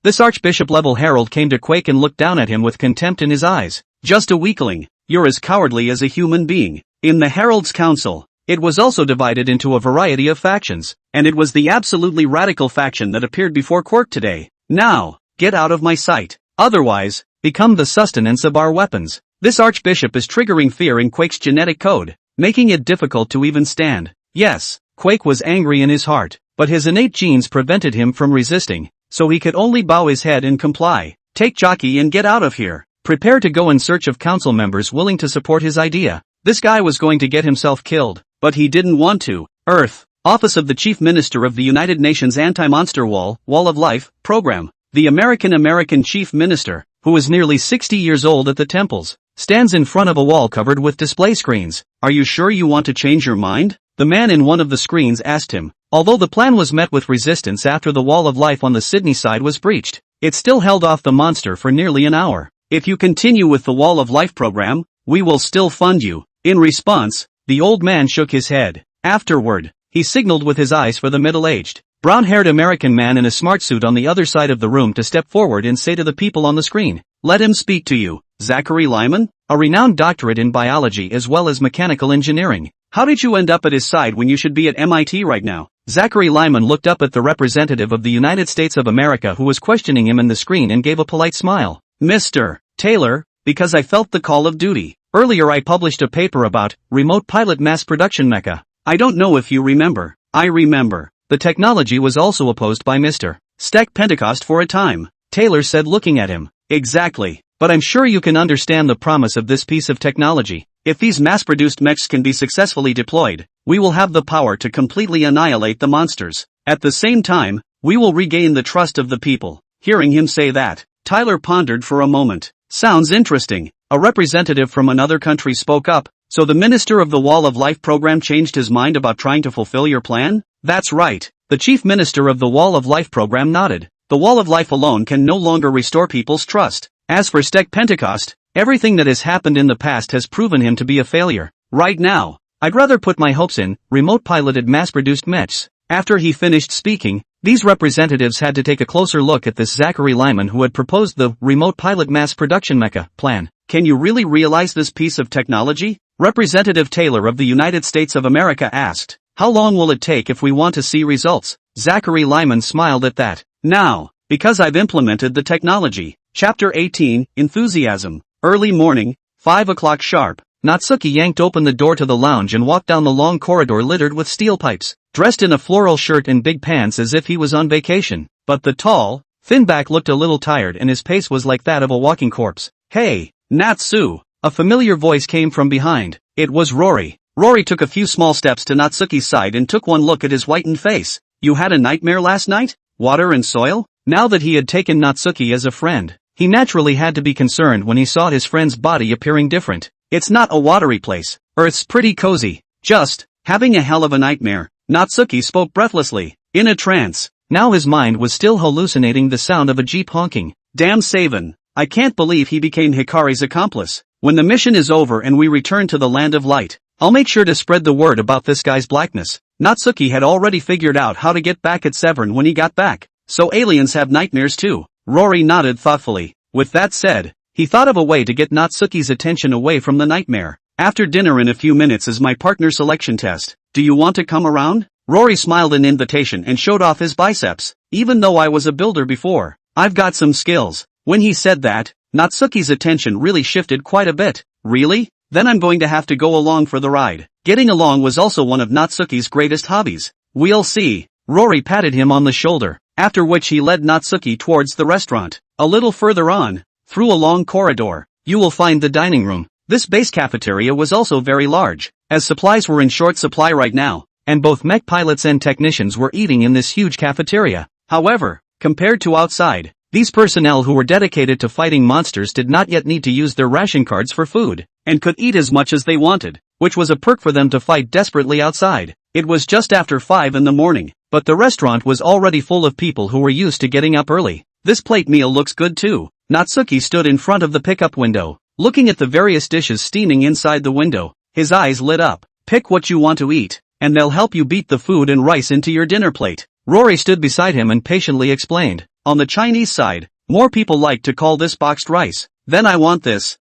This archbishop-level herald came to Quake and looked down at him with contempt in his eyes. Just a weakling. You're as cowardly as a human being. In the Herald's Council, it was also divided into a variety of factions, and it was the absolutely radical faction that appeared before Quirk today. Now, get out of my sight. Otherwise, become the sustenance of our weapons. This archbishop is triggering fear in Quake's genetic code, making it difficult to even stand. Yes, Quake was angry in his heart, but his innate genes prevented him from resisting, so he could only bow his head and comply. Take jockey and get out of here. Prepare to go in search of council members willing to support his idea. This guy was going to get himself killed, but he didn't want to. Earth, Office of the Chief Minister of the United Nations Anti-Monster Wall of Life, Program. The American Chief Minister, who is nearly 60 years old at the temples, stands in front of a wall covered with display screens. Are you sure you want to change your mind? The man in one of the screens asked him. Although the plan was met with resistance after the Wall of Life on the Sydney side was breached, it still held off the monster for nearly an hour. If you continue with the Wall of Life program, we will still fund you. In response, the old man shook his head. Afterward, he signaled with his eyes for the middle-aged, brown-haired American man in a smart suit on the other side of the room to step forward and say to the people on the screen, "Let him speak to you." Zachary Lyman, a renowned doctorate in biology as well as mechanical engineering. How did you end up at his side when you should be at MIT right now? Zachary Lyman looked up at the representative of the United States of America who was questioning him in the screen and gave a polite smile. Mr. Taylor, because I felt the call of duty. Earlier I published a paper about remote pilot mass production mecha. I don't know if you remember. I remember. The technology was also opposed by Mr. Steck Pentecost for a time, Taylor said looking at him. Exactly. But I'm sure you can understand the promise of this piece of technology. If these mass-produced mechs can be successfully deployed, we will have the power to completely annihilate the monsters. At the same time, we will regain the trust of the people. Hearing him say that, Tyler pondered for a moment. Sounds interesting. A representative from another country spoke up. So the minister of the Wall of Life program changed his mind about trying to fulfill your plan? That's right. The chief minister of the Wall of Life program nodded. The Wall of Life alone can no longer restore people's trust. As for Steck Pentecost, everything that has happened in the past has proven him to be a failure. Right now, I'd rather put my hopes in remote-piloted mass-produced mechs. After he finished speaking, these representatives had to take a closer look at this Zachary Lyman who had proposed the remote pilot mass production mecha plan. Can you really realize this piece of technology? Representative Taylor of the United States of America asked. How long will it take if we want to see results? Zachary Lyman smiled at that. Now, because I've implemented the technology. Chapter 18, Enthusiasm. Early morning, 5 o'clock sharp. Natsuki yanked open the door to the lounge and walked down the long corridor littered with steel pipes, dressed in a floral shirt and big pants as if he was on vacation. But the tall, thin back looked a little tired and his pace was like that of a walking corpse. Hey, Natsu! A familiar voice came from behind. It was Rory. Rory took a few small steps to Natsuki's side and took one look at his whitened face. You had a nightmare last night? Water and soil? Now that he had taken Natsuki as a friend, he naturally had to be concerned when he saw his friend's body appearing different. It's not a watery place. Earth's pretty cozy. Just having a hell of a nightmare. Natsuki spoke breathlessly, in a trance. Now his mind was still hallucinating the sound of a jeep honking. Damn Savan. I can't believe he became Hikari's accomplice. When the mission is over and we return to the Land of Light, I'll make sure to spread the word about this guy's blackness. Natsuki had already figured out how to get back at Severn when he got back. So aliens have nightmares too. Rory nodded thoughtfully. With that said, he thought of a way to get Natsuki's attention away from the nightmare. After dinner in a few minutes is my partner selection test. Do you want to come around? Rory smiled an invitation and showed off his biceps. Even though I was a builder before, I've got some skills. When he said that, Natsuki's attention really shifted quite a bit. Really? Then I'm going to have to go along for the ride. Getting along was also one of Natsuki's greatest hobbies. We'll see. Rory patted him on the shoulder, after which he led Natsuki towards the restaurant. A little further on, through a long corridor, you will find the dining room. This base cafeteria was also very large, as supplies were in short supply right now, and both mech pilots and technicians were eating in this huge cafeteria. However, compared to outside, these personnel who were dedicated to fighting monsters did not yet need to use their ration cards for food, and could eat as much as they wanted, which was a perk for them to fight desperately outside. It was just after 5 in the morning, but the restaurant was already full of people who were used to getting up early. This plate meal looks good too. Natsuki stood in front of the pickup window, looking at the various dishes steaming inside the window. His eyes lit up. Pick what you want to eat, and they'll help you beat the food and rice into your dinner plate. Rory stood beside him and patiently explained. On the Chinese side, more people like to call this boxed rice. Then I want this,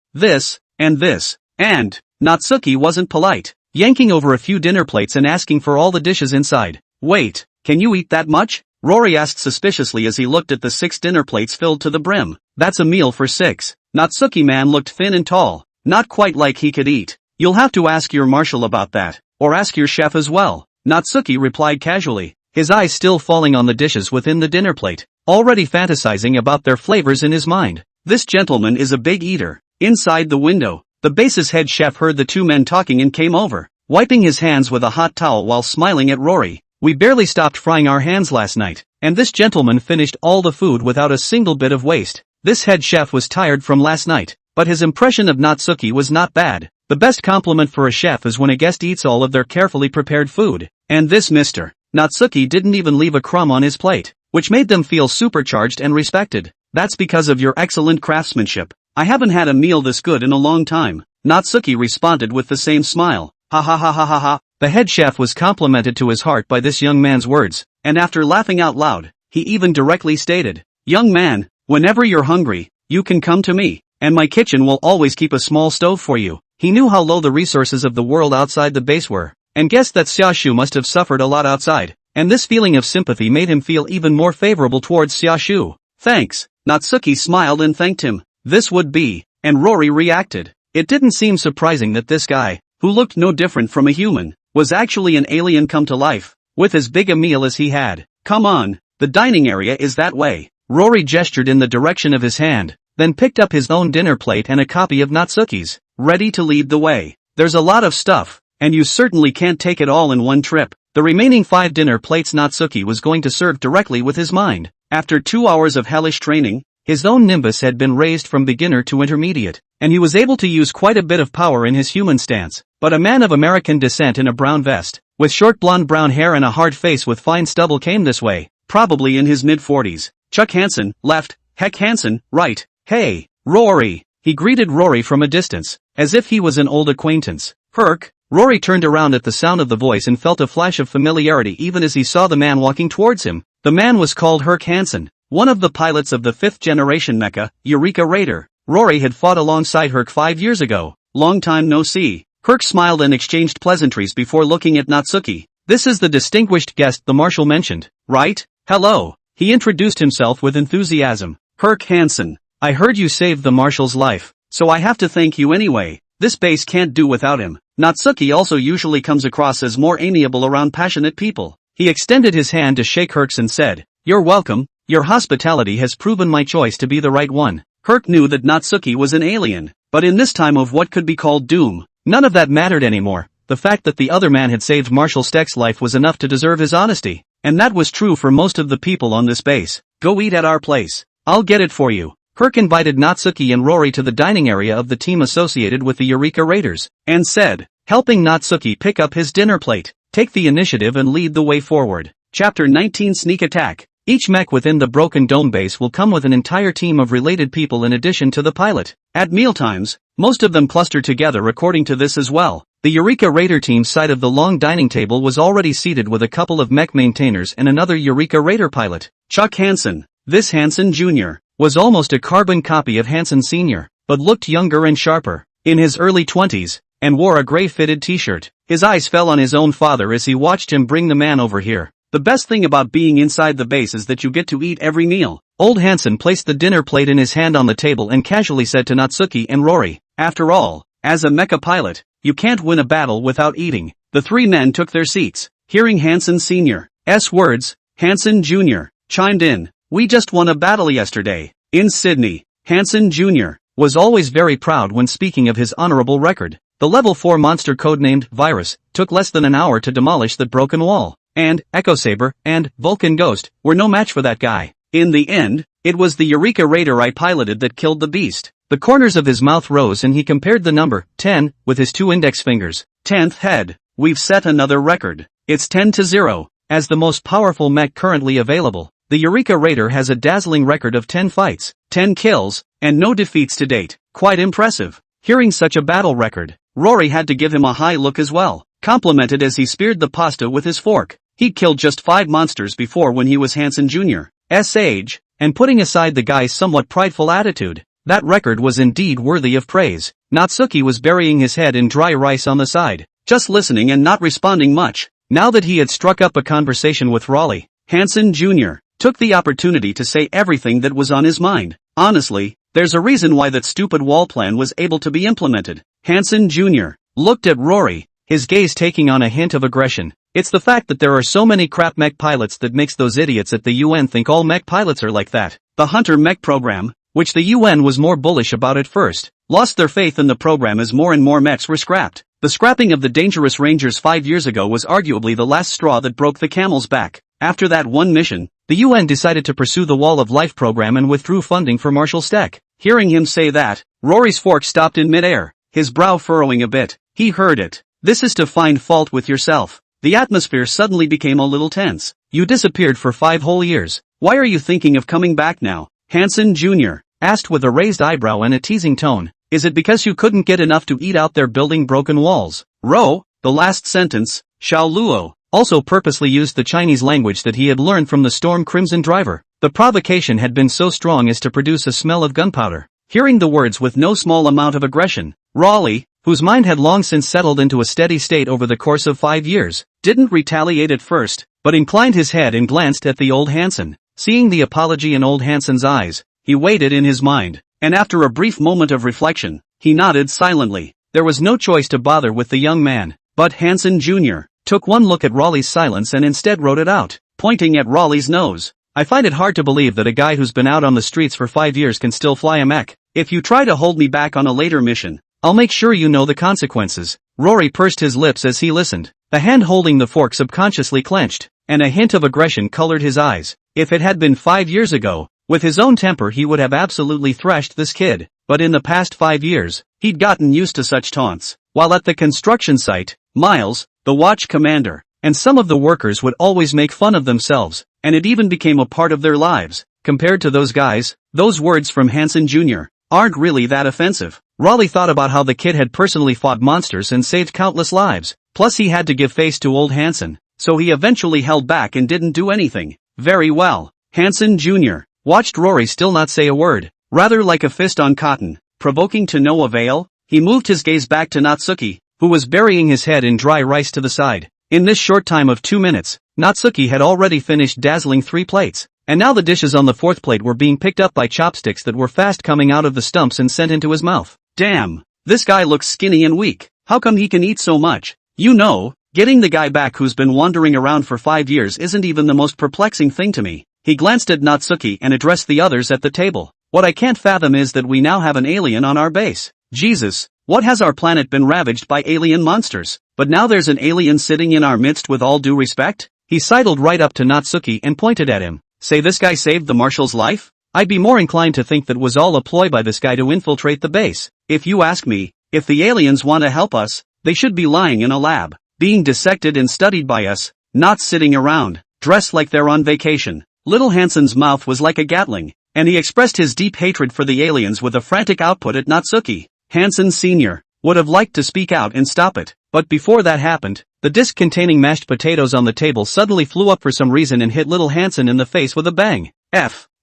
and this. And Natsuki wasn't polite, yanking over a few dinner plates and asking for all the dishes inside. Wait, can you eat that much? Rory asked suspiciously as he looked at the 6 dinner plates filled to the brim. That's a meal for 6. Natsuki man looked thin and tall, not quite like he could eat. You'll have to ask your marshal about that, or ask your chef as well. Natsuki replied casually, his eyes still falling on the dishes within the dinner plate, already fantasizing about their flavors in his mind. This gentleman is a big eater. Inside the window, the base's head chef heard the 2 men talking and came over, wiping his hands with a hot towel while smiling at Rory. We barely stopped frying our hands last night, and this gentleman finished all the food without a single bit of waste. This head chef was tired from last night, but his impression of Natsuki was not bad. The best compliment for a chef is when a guest eats all of their carefully prepared food. And this Mr. Natsuki didn't even leave a crumb on his plate, which made them feel supercharged and respected. That's because of your excellent craftsmanship. I haven't had a meal this good in a long time. Natsuki responded with the same smile. Ha ha ha ha ha ha. The head chef was complimented to his heart by this young man's words, and after laughing out loud, he even directly stated, young man, whenever you're hungry, you can come to me, and my kitchen will always keep a small stove for you. He knew how low the resources of the world outside the base were, and guessed that Xiaoshu must have suffered a lot outside, and this feeling of sympathy made him feel even more favorable towards Xiaoshu. Thanks. Natsuki smiled and thanked him. This would be, and Rory reacted. It didn't seem surprising that this guy, who looked no different from a human, was actually an alien come to life, with as big a meal as he had. Come on, the dining area is that way. Rory gestured in the direction of his hand, then picked up his own dinner plate and a copy of Natsuki's, ready to lead the way. There's a lot of stuff, and you certainly can't take it all in one trip. The remaining 5 dinner plates Natsuki was going to serve directly with his mind. After 2 hours of hellish training, his own nimbus had been raised from beginner to intermediate, and he was able to use quite a bit of power in his human stance. But a man of American descent in a brown vest, with short blonde brown hair and a hard face with fine stubble came this way, probably in his mid-40s. Chuck Hansen, left. Heck Hansen, right. Hey, Rory. He greeted Rory from a distance, as if he was an old acquaintance. Herc. Rory turned around at the sound of the voice and felt a flash of familiarity even as he saw the man walking towards him. The man was called Herc Hansen, one of the pilots of the 5th generation mecha, Eureka Raider. Rory had fought alongside Herc 5 years ago. Long time no see. Herc smiled and exchanged pleasantries before looking at Natsuki. This is the distinguished guest the marshal mentioned, right? Hello. He introduced himself with enthusiasm. Herc Hansen. I heard you saved the marshal's life, so I have to thank you anyway. This base can't do without him. Natsuki also usually comes across as more amiable around passionate people. He extended his hand to shake Herc's and said, you're welcome. Your hospitality has proven my choice to be the right one. Herc knew that Natsuki was an alien, but in this time of what could be called doom, none of that mattered anymore. The fact that the other man had saved Marshal Steck's life was enough to deserve his honesty, and that was true for most of the people on this base. Go eat at our place. I'll get it for you. Herc invited Natsuki and Rory to the dining area of the team associated with the Eureka Raiders, and said, helping Natsuki pick up his dinner plate, take the initiative and lead the way forward. Chapter 19 Sneak Attack. Each mech within the Broken Dome base will come with an entire team of related people in addition to the pilot. At mealtimes, most of them cluster together according to this as well. The Eureka Raider team's side of the long dining table was already seated with a couple of mech maintainers and another Eureka Raider pilot. Chuck Hansen, this Hansen Jr., was almost a carbon copy of Hansen Sr., but looked younger and sharper. In his early 20s, and wore a gray fitted t-shirt. His eyes fell on his own father as he watched him bring the man over here. The best thing about being inside the base is that you get to eat every meal. Old Hansen placed the dinner plate in his hand on the table and casually said to Natsuki and Rory, "After all, as a mecha pilot, you can't win a battle without eating." The three men took their seats. Hearing Hansen Sr.'s words, Hansen Jr. chimed in, "We just won a battle yesterday, in Sydney." Hansen Jr. was always very proud when speaking of his honorable record. The level 4 monster codenamed Virus took less than an hour to demolish that broken wall, and Echo Saber and Vulcan Ghost were no match for that guy. In the end, it was the Eureka Raider I piloted that killed the beast. The corners of his mouth rose and he compared the number 10 with his two index fingers. 10th head. We've set another record. It's 10-0. As the most powerful mech currently available, the Eureka Raider has a dazzling record of 10 fights, 10 kills, and no defeats to date. Quite impressive. Hearing such a battle record, Rory had to give him a high look as well, complimented as he speared the pasta with his fork. He'd killed just 5 monsters before when he was Hansen Jr.'s age, and putting aside the guy's somewhat prideful attitude, that record was indeed worthy of praise. Natsuki was burying his head in dry rice on the side, just listening and not responding much. Now that he had struck up a conversation with Raleigh, Hansen Jr. took the opportunity to say everything that was on his mind. Honestly, there's a reason why that stupid wall plan was able to be implemented. Hansen Jr. looked at Rory, his gaze taking on a hint of aggression. It's the fact that there are so many crap mech pilots that makes those idiots at the UN think all mech pilots are like that. The Hunter Mech program, which the UN was more bullish about at first, lost their faith in the program as more and more mechs were scrapped. The scrapping of the Dangerous Rangers 5 years ago was arguably the last straw that broke the camel's back. After that one mission, the UN decided to pursue the Wall of Life program and withdrew funding for Marshall Steck. Hearing him say that, Rory's fork stopped in midair, his brow furrowing a bit. He heard it. This is to find fault with yourself. The atmosphere suddenly became a little tense. You disappeared for 5 whole years. Why are you thinking of coming back now? Hansen Jr. asked with a raised eyebrow and a teasing tone. Is it because you couldn't get enough to eat out there building broken walls? The last sentence, Xiao Luo, also purposely used the Chinese language that he had learned from the Storm Crimson driver. The provocation had been so strong as to produce a smell of gunpowder. Hearing the words with no small amount of aggression, Raleigh, whose mind had long since settled into a steady state over the course of 5 years, didn't retaliate at first, but inclined his head and glanced at the old Hansen. Seeing the apology in old Hansen's eyes, he weighed it in his mind, and after a brief moment of reflection, he nodded silently. There was no choice to bother with the young man, but Hansen Jr. took one look at Raleigh's silence and instead wrote it out, pointing at Raleigh's nose. I find it hard to believe that a guy who's been out on the streets for 5 years can still fly a mech. If you try to hold me back on a later mission, I'll make sure you know the consequences. Rory pursed his lips as he listened. The hand holding the fork subconsciously clenched, and a hint of aggression colored his eyes. If it had been 5 years ago, with his own temper he would have absolutely thrashed this kid, but in the past 5 years, he'd gotten used to such taunts. While at the construction site, Miles, the watch commander, and some of the workers would always make fun of themselves, and it even became a part of their lives. Compared to those guys, those words from Hansen Jr. aren't really that offensive. Raleigh thought about how the kid had personally fought monsters and saved countless lives, plus he had to give face to old Hansen, so he eventually held back and didn't do anything. Very well. Hansen Jr. watched Rory still not say a word, rather like a fist on cotton, provoking to no avail. He moved his gaze back to Natsuki, who was burying his head in dry rice to the side. In this short time of 2 minutes, Natsuki had already finished dazzling 3 plates, and now the dishes on the 4th plate were being picked up by chopsticks that were fast coming out of the stumps and sent into his mouth. Damn, this guy looks skinny and weak. How come he can eat so much? You know, getting the guy back who's been wandering around for 5 years isn't even the most perplexing thing to me. He glanced at Natsuki and addressed the others at the table. What I can't fathom is that we now have an alien on our base. Jesus, what has our planet been ravaged by alien monsters? But now there's an alien sitting in our midst. With all due respect? He sidled right up to Natsuki and pointed at him. Say this guy saved the marshal's life? I'd be more inclined to think that was all a ploy by this guy to infiltrate the base. If you ask me, if the aliens want to help us, they should be lying in a lab, being dissected and studied by us, not sitting around, dressed like they're on vacation. Little Hansen's mouth was like a Gatling, and he expressed his deep hatred for the aliens with a frantic output at Natsuki. Hansen Sr. would have liked to speak out and stop it, but before that happened, the disc containing mashed potatoes on the table suddenly flew up for some reason and hit little Hansen in the face with a bang.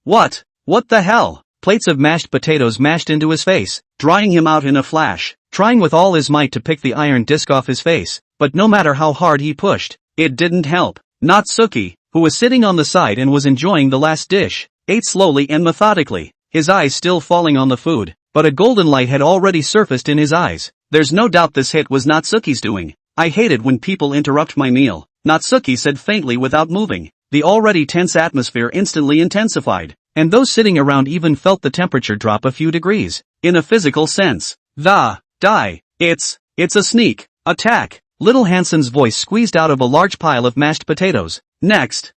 What? What the hell? Plates of mashed potatoes mashed into his face. drying him out in a flash, trying with all his might to pick the iron disc off his face, but no matter how hard he pushed, it didn't help. Natsuki, who was sitting on the side and was enjoying the last dish, ate slowly and methodically, his eyes still falling on the food, but a golden light had already surfaced in his eyes. There's no doubt this hit was Natsuki's doing. I hate it when people interrupt my meal, Natsuki said faintly without moving. The already tense atmosphere instantly intensified, and those sitting around even felt the temperature drop a few degrees. In a physical sense, it's a sneak attack. Little Hanson's voice squeezed out of a large pile of mashed potatoes. Next,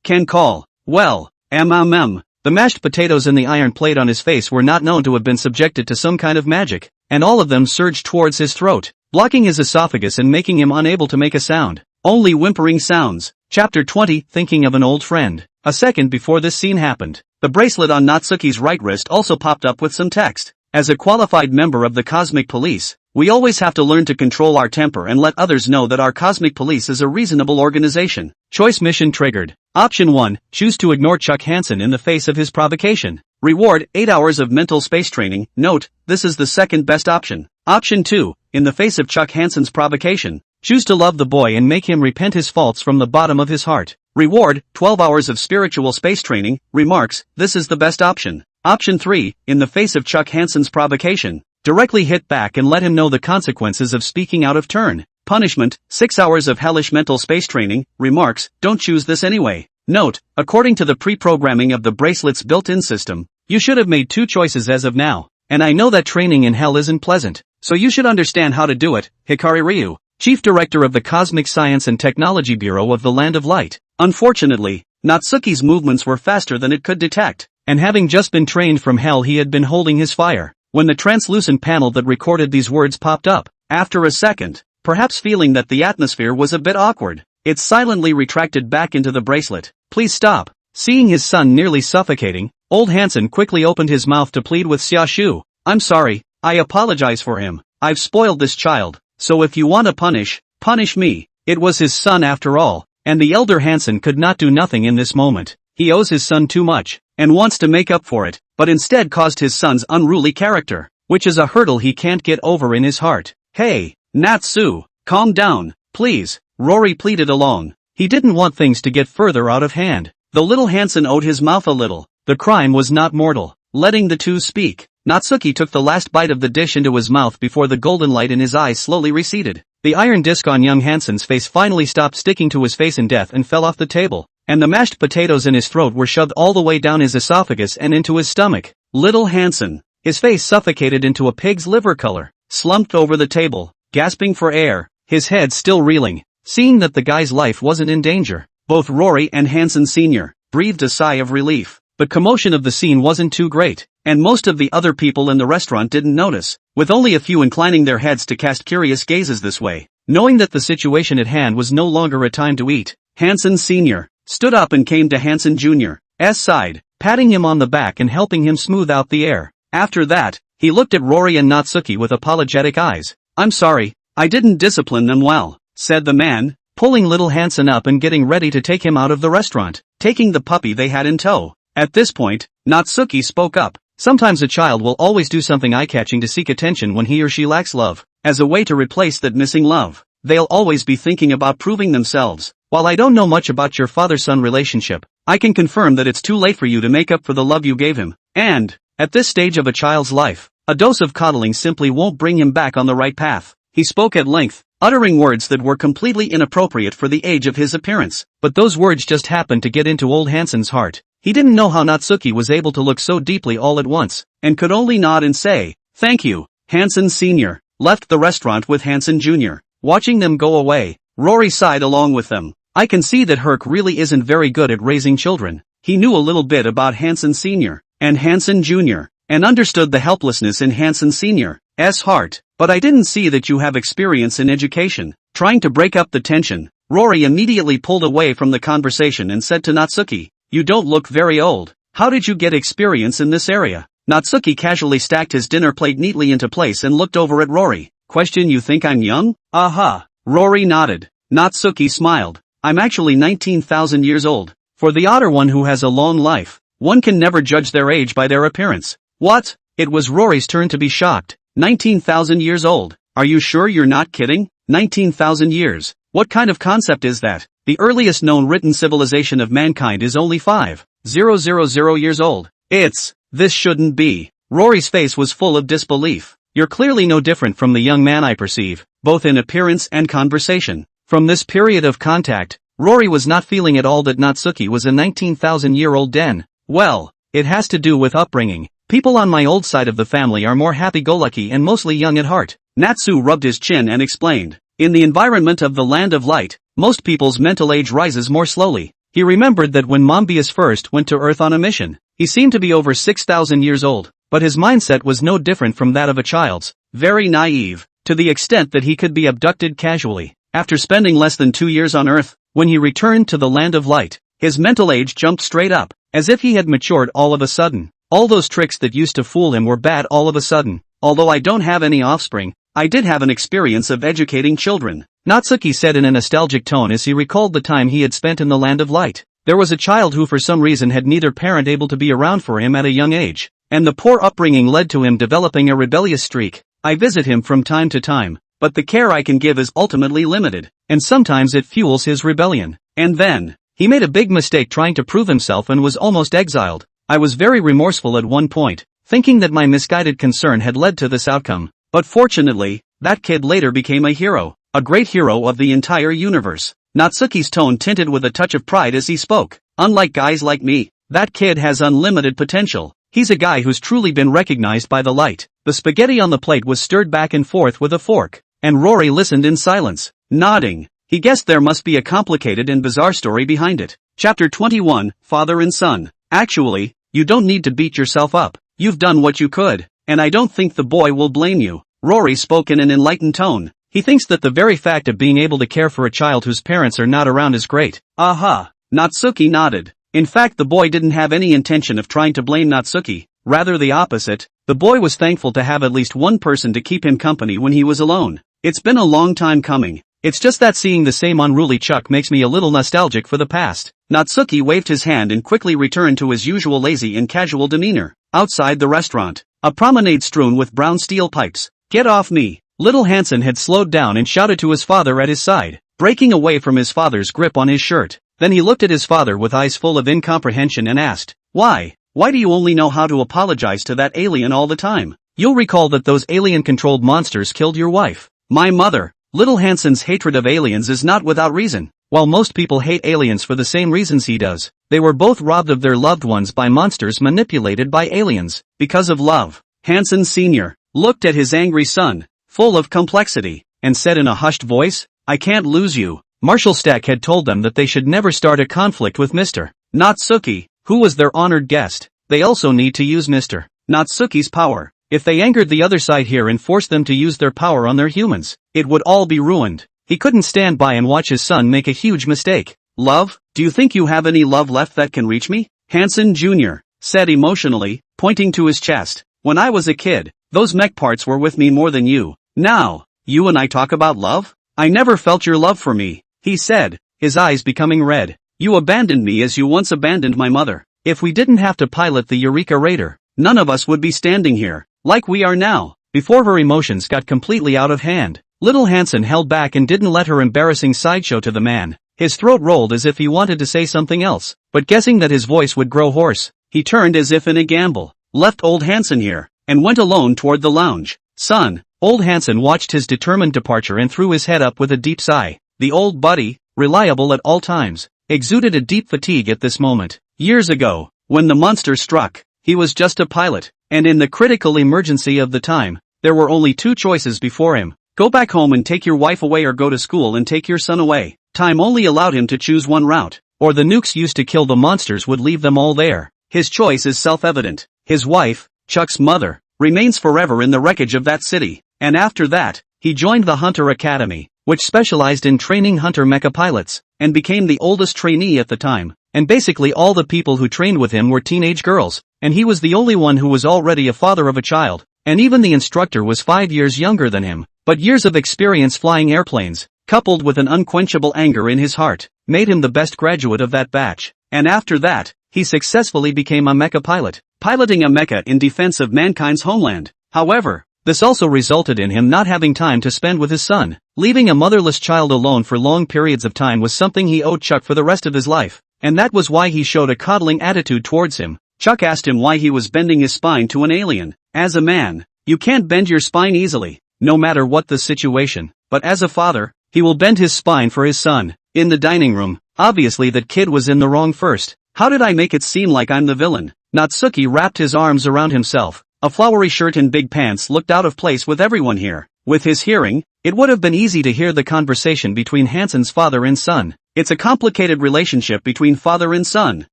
can call. Well, The mashed potatoes in the iron plate on his face were not known to have been subjected to some kind of magic, and all of them surged towards his throat, blocking his esophagus and making him unable to make a sound. Only whimpering sounds. Chapter 20, Thinking of an Old Friend. A second before this scene happened, the bracelet on Natsuki's right wrist also popped up with some text. As a qualified member of the Cosmic Police, we always have to learn to control our temper and let others know that our Cosmic Police is a reasonable organization. Choice mission triggered. Option 1, choose to ignore Chuck Hansen in the face of his provocation. Reward, 8 hours of mental space training. Note, this is the second best option. Option 2, in the face of Chuck Hansen's provocation, choose to love the boy and make him repent his faults from the bottom of his heart. Reward, 12 hours of spiritual space training. Remarks, this is the best option. Option 3, in the face of Chuck Hansen's provocation, directly hit back and let him know the consequences of speaking out of turn. Punishment, 6 hours of hellish mental space training. Remarks, don't choose this anyway. Note, according to the pre-programming of the bracelet's built-in system, you should have made 2 choices as of now, and I know that training in hell isn't pleasant, so you should understand how to do it. Hikari Ryu, Chief Director of the Cosmic Science and Technology Bureau of the Land of Light. Unfortunately, Natsuki's movements were faster than it could detect, and having just been trained from hell he had been holding his fire, when the translucent panel that recorded these words popped up. After a second, perhaps feeling that the atmosphere was a bit awkward, it silently retracted back into the bracelet. Please stop. Seeing his son nearly suffocating, old Hansen quickly opened his mouth to plead with Xiaoshu. I'm sorry, I apologize for him. I've spoiled this child, so if you want to punish me. It was his son after all, and the elder Hansen could not do nothing in this moment. He owes his son too much, and wants to make up for it, but instead caused his son's unruly character, which is a hurdle he can't get over in his heart. Hey, Natsu, calm down, please, Rory pleaded along. He didn't want things to get further out of hand. Though little Hansen owed his mouth a little, the crime was not mortal. Letting the two speak, Natsuki took the last bite of the dish into his mouth before the golden light in his eyes slowly receded. The iron disc on young Hansen's face finally stopped sticking to his face in death and fell off the table, and the mashed potatoes in his throat were shoved all the way down his esophagus and into his stomach. Little Hansen, his face suffocated into a pig's liver color, slumped over the table, gasping for air, his head still reeling. Seeing that the guy's life wasn't in danger, both Rory and Hansen Sr. breathed a sigh of relief. The commotion of the scene wasn't too great, and most of the other people in the restaurant didn't notice, with only a few inclining their heads to cast curious gazes this way. Knowing that the situation at hand was no longer a time to eat, Hansen Sr. stood up and came to Hansen Jr.'s side, patting him on the back and helping him smooth out the air. After that, he looked at Rory and Natsuki with apologetic eyes. I'm sorry, I didn't discipline them well, said the man, pulling little Hansen up and getting ready to take him out of the restaurant, taking the puppy they had in tow. At this point, Natsuki spoke up. Sometimes a child will always do something eye-catching to seek attention when he or she lacks love. As a way to replace that missing love, they'll always be thinking about proving themselves. While I don't know much about your father-son relationship, I can confirm that it's too late for you to make up for the love you gave him. And, at this stage of a child's life, a dose of coddling simply won't bring him back on the right path. He spoke at length, uttering words that were completely inappropriate for the age of his appearance, but those words just happened to get into old Hansen's heart. He didn't know how Natsuki was able to look so deeply all at once, and could only nod and say, thank you. Hansen Sr. left the restaurant with Hansen Jr. Watching them go away, Rory sighed along with them. I can see that Herc really isn't very good at raising children. He knew a little bit about Hansen Sr. and Hansen Jr., and understood the helplessness in Hansen Sr.'s heart, but I didn't see that you have experience in education. Trying to break up the tension, Rory immediately pulled away from the conversation and said to Natsuki, you don't look very old. How did you get experience in this area? Natsuki casually stacked his dinner plate neatly into place and looked over at Rory. Question, you think I'm young? Aha. Rory nodded. Natsuki smiled. I'm actually 19,000 years old. For the otter one who has a long life, one can never judge their age by their appearance. What? It was Rory's turn to be shocked. 19,000 years old. Are you sure you're not kidding? 19,000 years. What kind of concept is that? The earliest known written civilization of mankind is only 5,000 years old. This shouldn't be. Rory's face was full of disbelief. You're clearly no different from the young man I perceive, both in appearance and conversation. From this period of contact, Rory was not feeling at all that Natsuki was a 19,000-year-old den. Well, it has to do with upbringing. People on my old side of the family are more happy-go-lucky and mostly young at heart. Natsu rubbed his chin and explained. In the environment of the Land of Light, most people's mental age rises more slowly. He remembered that when Mobius first went to Earth on a mission, he seemed to be over 6,000 years old, but his mindset was no different from that of a child's, very naive, to the extent that he could be abducted casually. After spending less than 2 years on Earth, when he returned to the Land of Light, his mental age jumped straight up, as if he had matured all of a sudden. All those tricks that used to fool him were bad all of a sudden. Although I don't have any offspring, I did have an experience of educating children, Natsuki said in a nostalgic tone as he recalled the time he had spent in the Land of Light. There was a child who for some reason had neither parent able to be around for him at a young age, and the poor upbringing led to him developing a rebellious streak. I visit him from time to time, but the care I can give is ultimately limited, and sometimes it fuels his rebellion. And then, he made a big mistake trying to prove himself and was almost exiled. I was very remorseful at one point, thinking that my misguided concern had led to this outcome. But fortunately, that kid later became a hero, a great hero of the entire universe. Natsuki's tone tinted with a touch of pride as he spoke. Unlike guys like me, that kid has unlimited potential. He's a guy who's truly been recognized by the light. The spaghetti on the plate was stirred back and forth with a fork, and Rory listened in silence, nodding. He guessed there must be a complicated and bizarre story behind it. Chapter 21, Father and Son. Actually, you don't need to beat yourself up. You've done what you could, and I don't think the boy will blame you. Rory spoke in an enlightened tone. He thinks that the very fact of being able to care for a child whose parents are not around is great. Aha! Natsuki nodded. In fact, the boy didn't have any intention of trying to blame Natsuki, rather the opposite. The boy was thankful to have at least one person to keep him company when he was alone. It's been a long time coming. It's just that seeing the same unruly Chuck makes me a little nostalgic for the past. Natsuki waved his hand and quickly returned to his usual lazy and casual demeanor. Outside the restaurant, a promenade strewn with brown steel pipes. Get off me! Little Hansen had slowed down and shouted to his father at his side, breaking away from his father's grip on his shirt. Then he looked at his father with eyes full of incomprehension and asked, Why do you only know how to apologize to that alien all the time? You'll recall that those alien-controlled monsters killed your wife. My mother. Little Hansen's hatred of aliens is not without reason. While most people hate aliens for the same reasons he does, they were both robbed of their loved ones by monsters manipulated by aliens. Because of love, Hansen Sr. looked at his angry son, full of complexity, and said in a hushed voice, I can't lose you. Marshal Stack had told them that they should never start a conflict with Mr. Natsuki, who was their honored guest. They also need to use Mr. Natsuki's power. If they angered the other side here and forced them to use their power on their humans, it would all be ruined. He couldn't stand by and watch his son make a huge mistake. Love? Do you think you have any love left that can reach me? Hansen Jr. said emotionally, pointing to his chest. When I was a kid, those mech parts were with me more than you. Now, you and I talk about love? I never felt your love for me, he said, his eyes becoming red. You abandoned me as you once abandoned my mother. If we didn't have to pilot the Eureka Raider, none of us would be standing here, like we are now. Before her emotions got completely out of hand, little Hansen held back and didn't let her embarrassing sideshow to the man. His throat rolled as if he wanted to say something else, but guessing that his voice would grow hoarse, he turned as if in a gamble, left old Hansen here, and went alone toward the lounge. Son. Old Hansen watched his determined departure and threw his head up with a deep sigh. The old buddy, reliable at all times, exuded a deep fatigue at this moment. Years ago, when the monster struck, he was just a pilot, and in the critical emergency of the time, there were only two choices before him. Go back home and take your wife away or go to school and take your son away. Time only allowed him to choose one route, or the nukes used to kill the monsters would leave them all there. His choice is self-evident. His wife, Chuck's mother, remains forever in the wreckage of that city. And after that, he joined the Hunter Academy, which specialized in training Hunter mecha pilots, and became the oldest trainee at the time. And basically all the people who trained with him were teenage girls, and he was the only one who was already a father of a child, and even the instructor was 5 years younger than him. But years of experience flying airplanes, coupled with an unquenchable anger in his heart, made him the best graduate of that batch. and after that, he successfully became a mecha pilot, piloting a mecha in defense of mankind's homeland. However, this also resulted in him not having time to spend with his son. Leaving a motherless child alone for long periods of time was something he owed Chuck for the rest of his life, and that was why he showed a coddling attitude towards him. Chuck asked him why he was bending his spine to an alien. As a man, you can't bend your spine easily, no matter what the situation, but as a father, he will bend his spine for his son. In the dining room, obviously that kid was in the wrong first. How did I make it seem like I'm the villain? Natsuki wrapped his arms around himself. A flowery shirt and big pants looked out of place with everyone here. With his hearing, it would have been easy to hear the conversation between Hansen's father and son. It's a complicated relationship between father and son.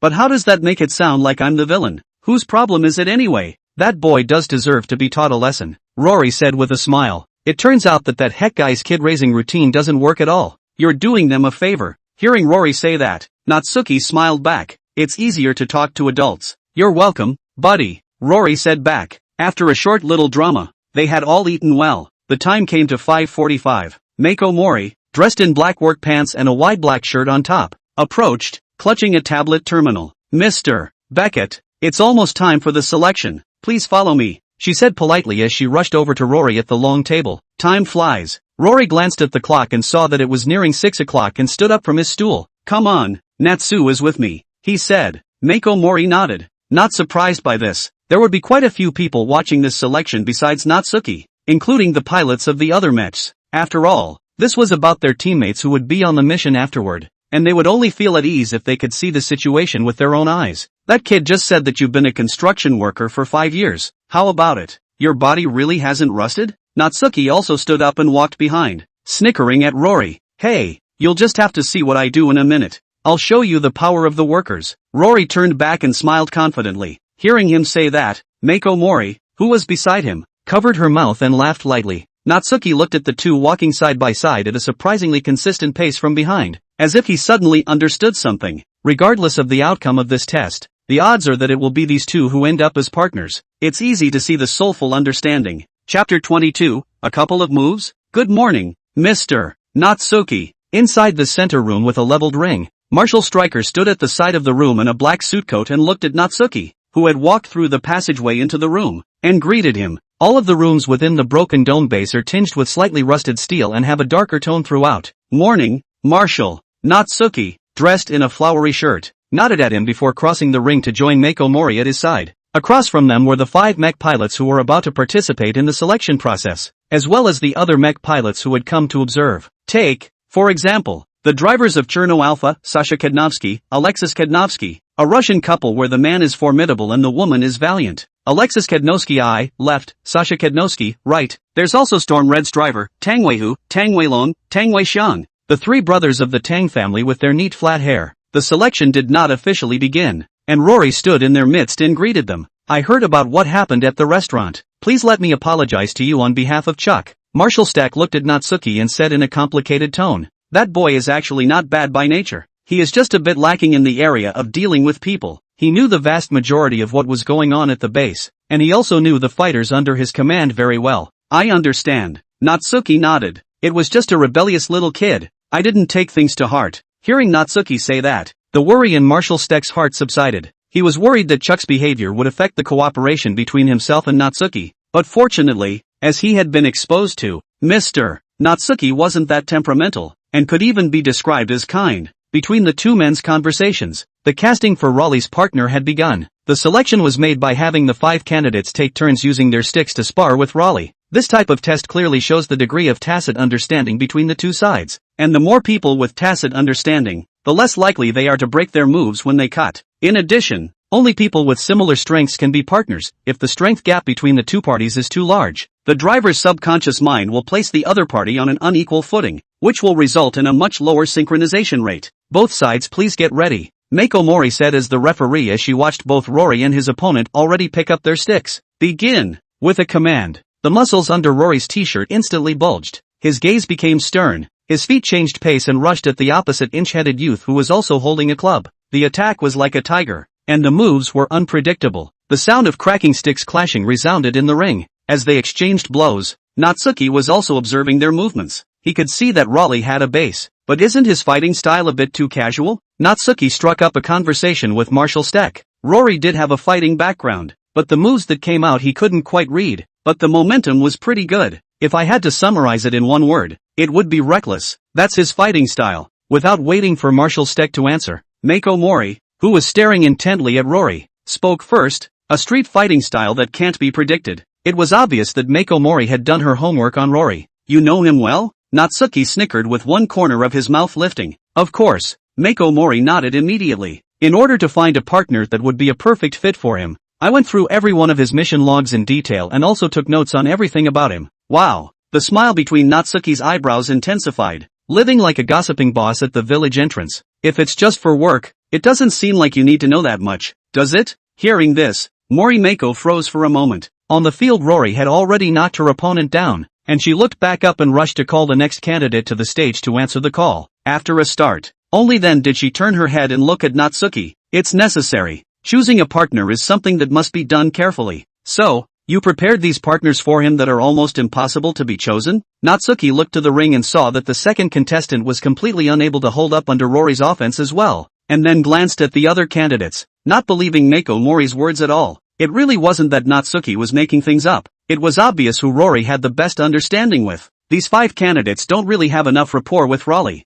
But how does that make it sound like I'm the villain? Whose problem is it anyway? That boy does deserve to be taught a lesson, Rory said with a smile. It turns out that heck guy's kid-raising routine doesn't work at all. You're doing them a favor. Hearing Rory say that, Natsuki smiled back. It's easier to talk to adults. You're welcome, buddy, Rory said back. After a short little drama, they had all eaten well. The time came to 5:45. Mako Mori, dressed in black work pants and a wide black shirt on top, approached, clutching a tablet terminal. Mr. Beckett, it's almost time for the selection. Please follow me, she said politely as she rushed over to Rory at the long table. Time flies. Rory glanced at the clock and saw that it was nearing 6 o'clock and stood up from his stool. Come on, Natsu is with me, he said. Mako Mori nodded. Not surprised by this, there would be quite a few people watching this selection besides Natsuki, including the pilots of the other mechs. After all, this was about their teammates who would be on the mission afterward, and they would only feel at ease if they could see the situation with their own eyes. That kid just said that you've been a construction worker for 5 years. How about it? Your body really hasn't rusted? Natsuki also stood up and walked behind, snickering at Rory. Hey, you'll just have to see what I do in a minute. I'll show you the power of the workers. Rory turned back and smiled confidently. Hearing him say that, Mako Mori, who was beside him, covered her mouth and laughed lightly. Natsuki looked at the two walking side by side at a surprisingly consistent pace from behind, as if he suddenly understood something. Regardless of the outcome of this test, the odds are that it will be these two who end up as partners. It's easy to see the soulful understanding. Chapter 22, A Couple of Moves? Good morning, Mr. Natsuki. Inside the center room with a leveled ring, Marshal Stryker stood at the side of the room in a black suit coat and looked at Natsuki, who had walked through the passageway into the room, and greeted him. All of the rooms within the broken dome base are tinged with slightly rusted steel and have a darker tone throughout. Morning, Marshal. Natsuki, dressed in a flowery shirt, nodded at him before crossing the ring to join Mako Mori at his side. Across from them were the 5 mech pilots who were about to participate in the selection process, as well as the other mech pilots who had come to observe. Take, for example, the drivers of Cherno Alpha, Sasha Kednovsky, Alexis Kednovsky, a Russian couple where the man is formidable and the woman is valiant. Alexis Kednovsky I, left, Sasha Kednovsky, right. There's also Storm Red's driver, Tang Weihu, Tang Weilong, Tang Weixiang, the 3 brothers of the Tang family with their neat flat hair. The selection did not officially begin, and Rory stood in their midst and greeted them. I heard about what happened at the restaurant. Please let me apologize to you on behalf of Chuck. Marshal Stack looked at Natsuki and said in a complicated tone, that boy is actually not bad by nature. He is just a bit lacking in the area of dealing with people. He knew the vast majority of what was going on at the base, and he also knew the fighters under his command very well. I understand. Natsuki nodded. It was just a rebellious little kid. I didn't take things to heart. Hearing Natsuki say that, the worry in Marshal Stack's heart subsided. He was worried that Chuck's behavior would affect the cooperation between himself and Natsuki, but fortunately, as he had been exposed to, Mr. Natsuki wasn't that temperamental, and could even be described as kind. Between the two men's conversations, the casting for Raleigh's partner had begun. The selection was made by having the 5 candidates take turns using their sticks to spar with Raleigh. This type of test clearly shows the degree of tacit understanding between the two sides, and the more people with tacit understanding, the less likely they are to break their moves when they cut. In addition, only people with similar strengths can be partners. If the strength gap between the two parties is too large, the driver's subconscious mind will place the other party on an unequal footing, which will result in a much lower synchronization rate. Both sides please get ready, Mako Mori said as the referee as she watched both Rory and his opponent already pick up their sticks. Begin! With a command, the muscles under Rory's t-shirt instantly bulged. His gaze became stern, his feet changed pace and rushed at the opposite inch-headed youth who was also holding a club. The attack was like a tiger, and the moves were unpredictable. The sound of cracking sticks clashing resounded in the ring. As they exchanged blows, Natsuki was also observing their movements. He could see that Raleigh had a base, but isn't his fighting style a bit too casual? Natsuki struck up a conversation with Marshall Steck. Rory did have a fighting background, but the moves that came out he couldn't quite read, but the momentum was pretty good. If I had to summarize it in one word, it would be reckless. That's his fighting style. Without waiting for Marshall Steck to answer, Mako Mori, who was staring intently at Rory, spoke first. A street fighting style that can't be predicted. It was obvious that Mako Mori had done her homework on Rory. You know him well? Natsuki snickered with one corner of his mouth lifting. Of course. Mako Mori nodded immediately. In order to find a partner that would be a perfect fit for him, I went through every one of his mission logs in detail and also took notes on everything about him. Wow. The smile between Natsuki's eyebrows intensified. Living like a gossiping boss at the village entrance. If it's just for work, it doesn't seem like you need to know that much, does it? Hearing this, Mori Mako froze for a moment. On the field Rory had already knocked her opponent down, and she looked back up and rushed to call the next candidate to the stage to answer the call. After a start, only then did she turn her head and look at Natsuki. It's necessary. Choosing a partner is something that must be done carefully. So, you prepared these partners for him that are almost impossible to be chosen? Natsuki looked to the ring and saw that the second contestant was completely unable to hold up under Rory's offense as well, and then glanced at the other candidates, not believing Mako Mori's words at all. It really wasn't that Natsuki was making things up. It was obvious who Rory had the best understanding with. These 5 candidates don't really have enough rapport with Rory.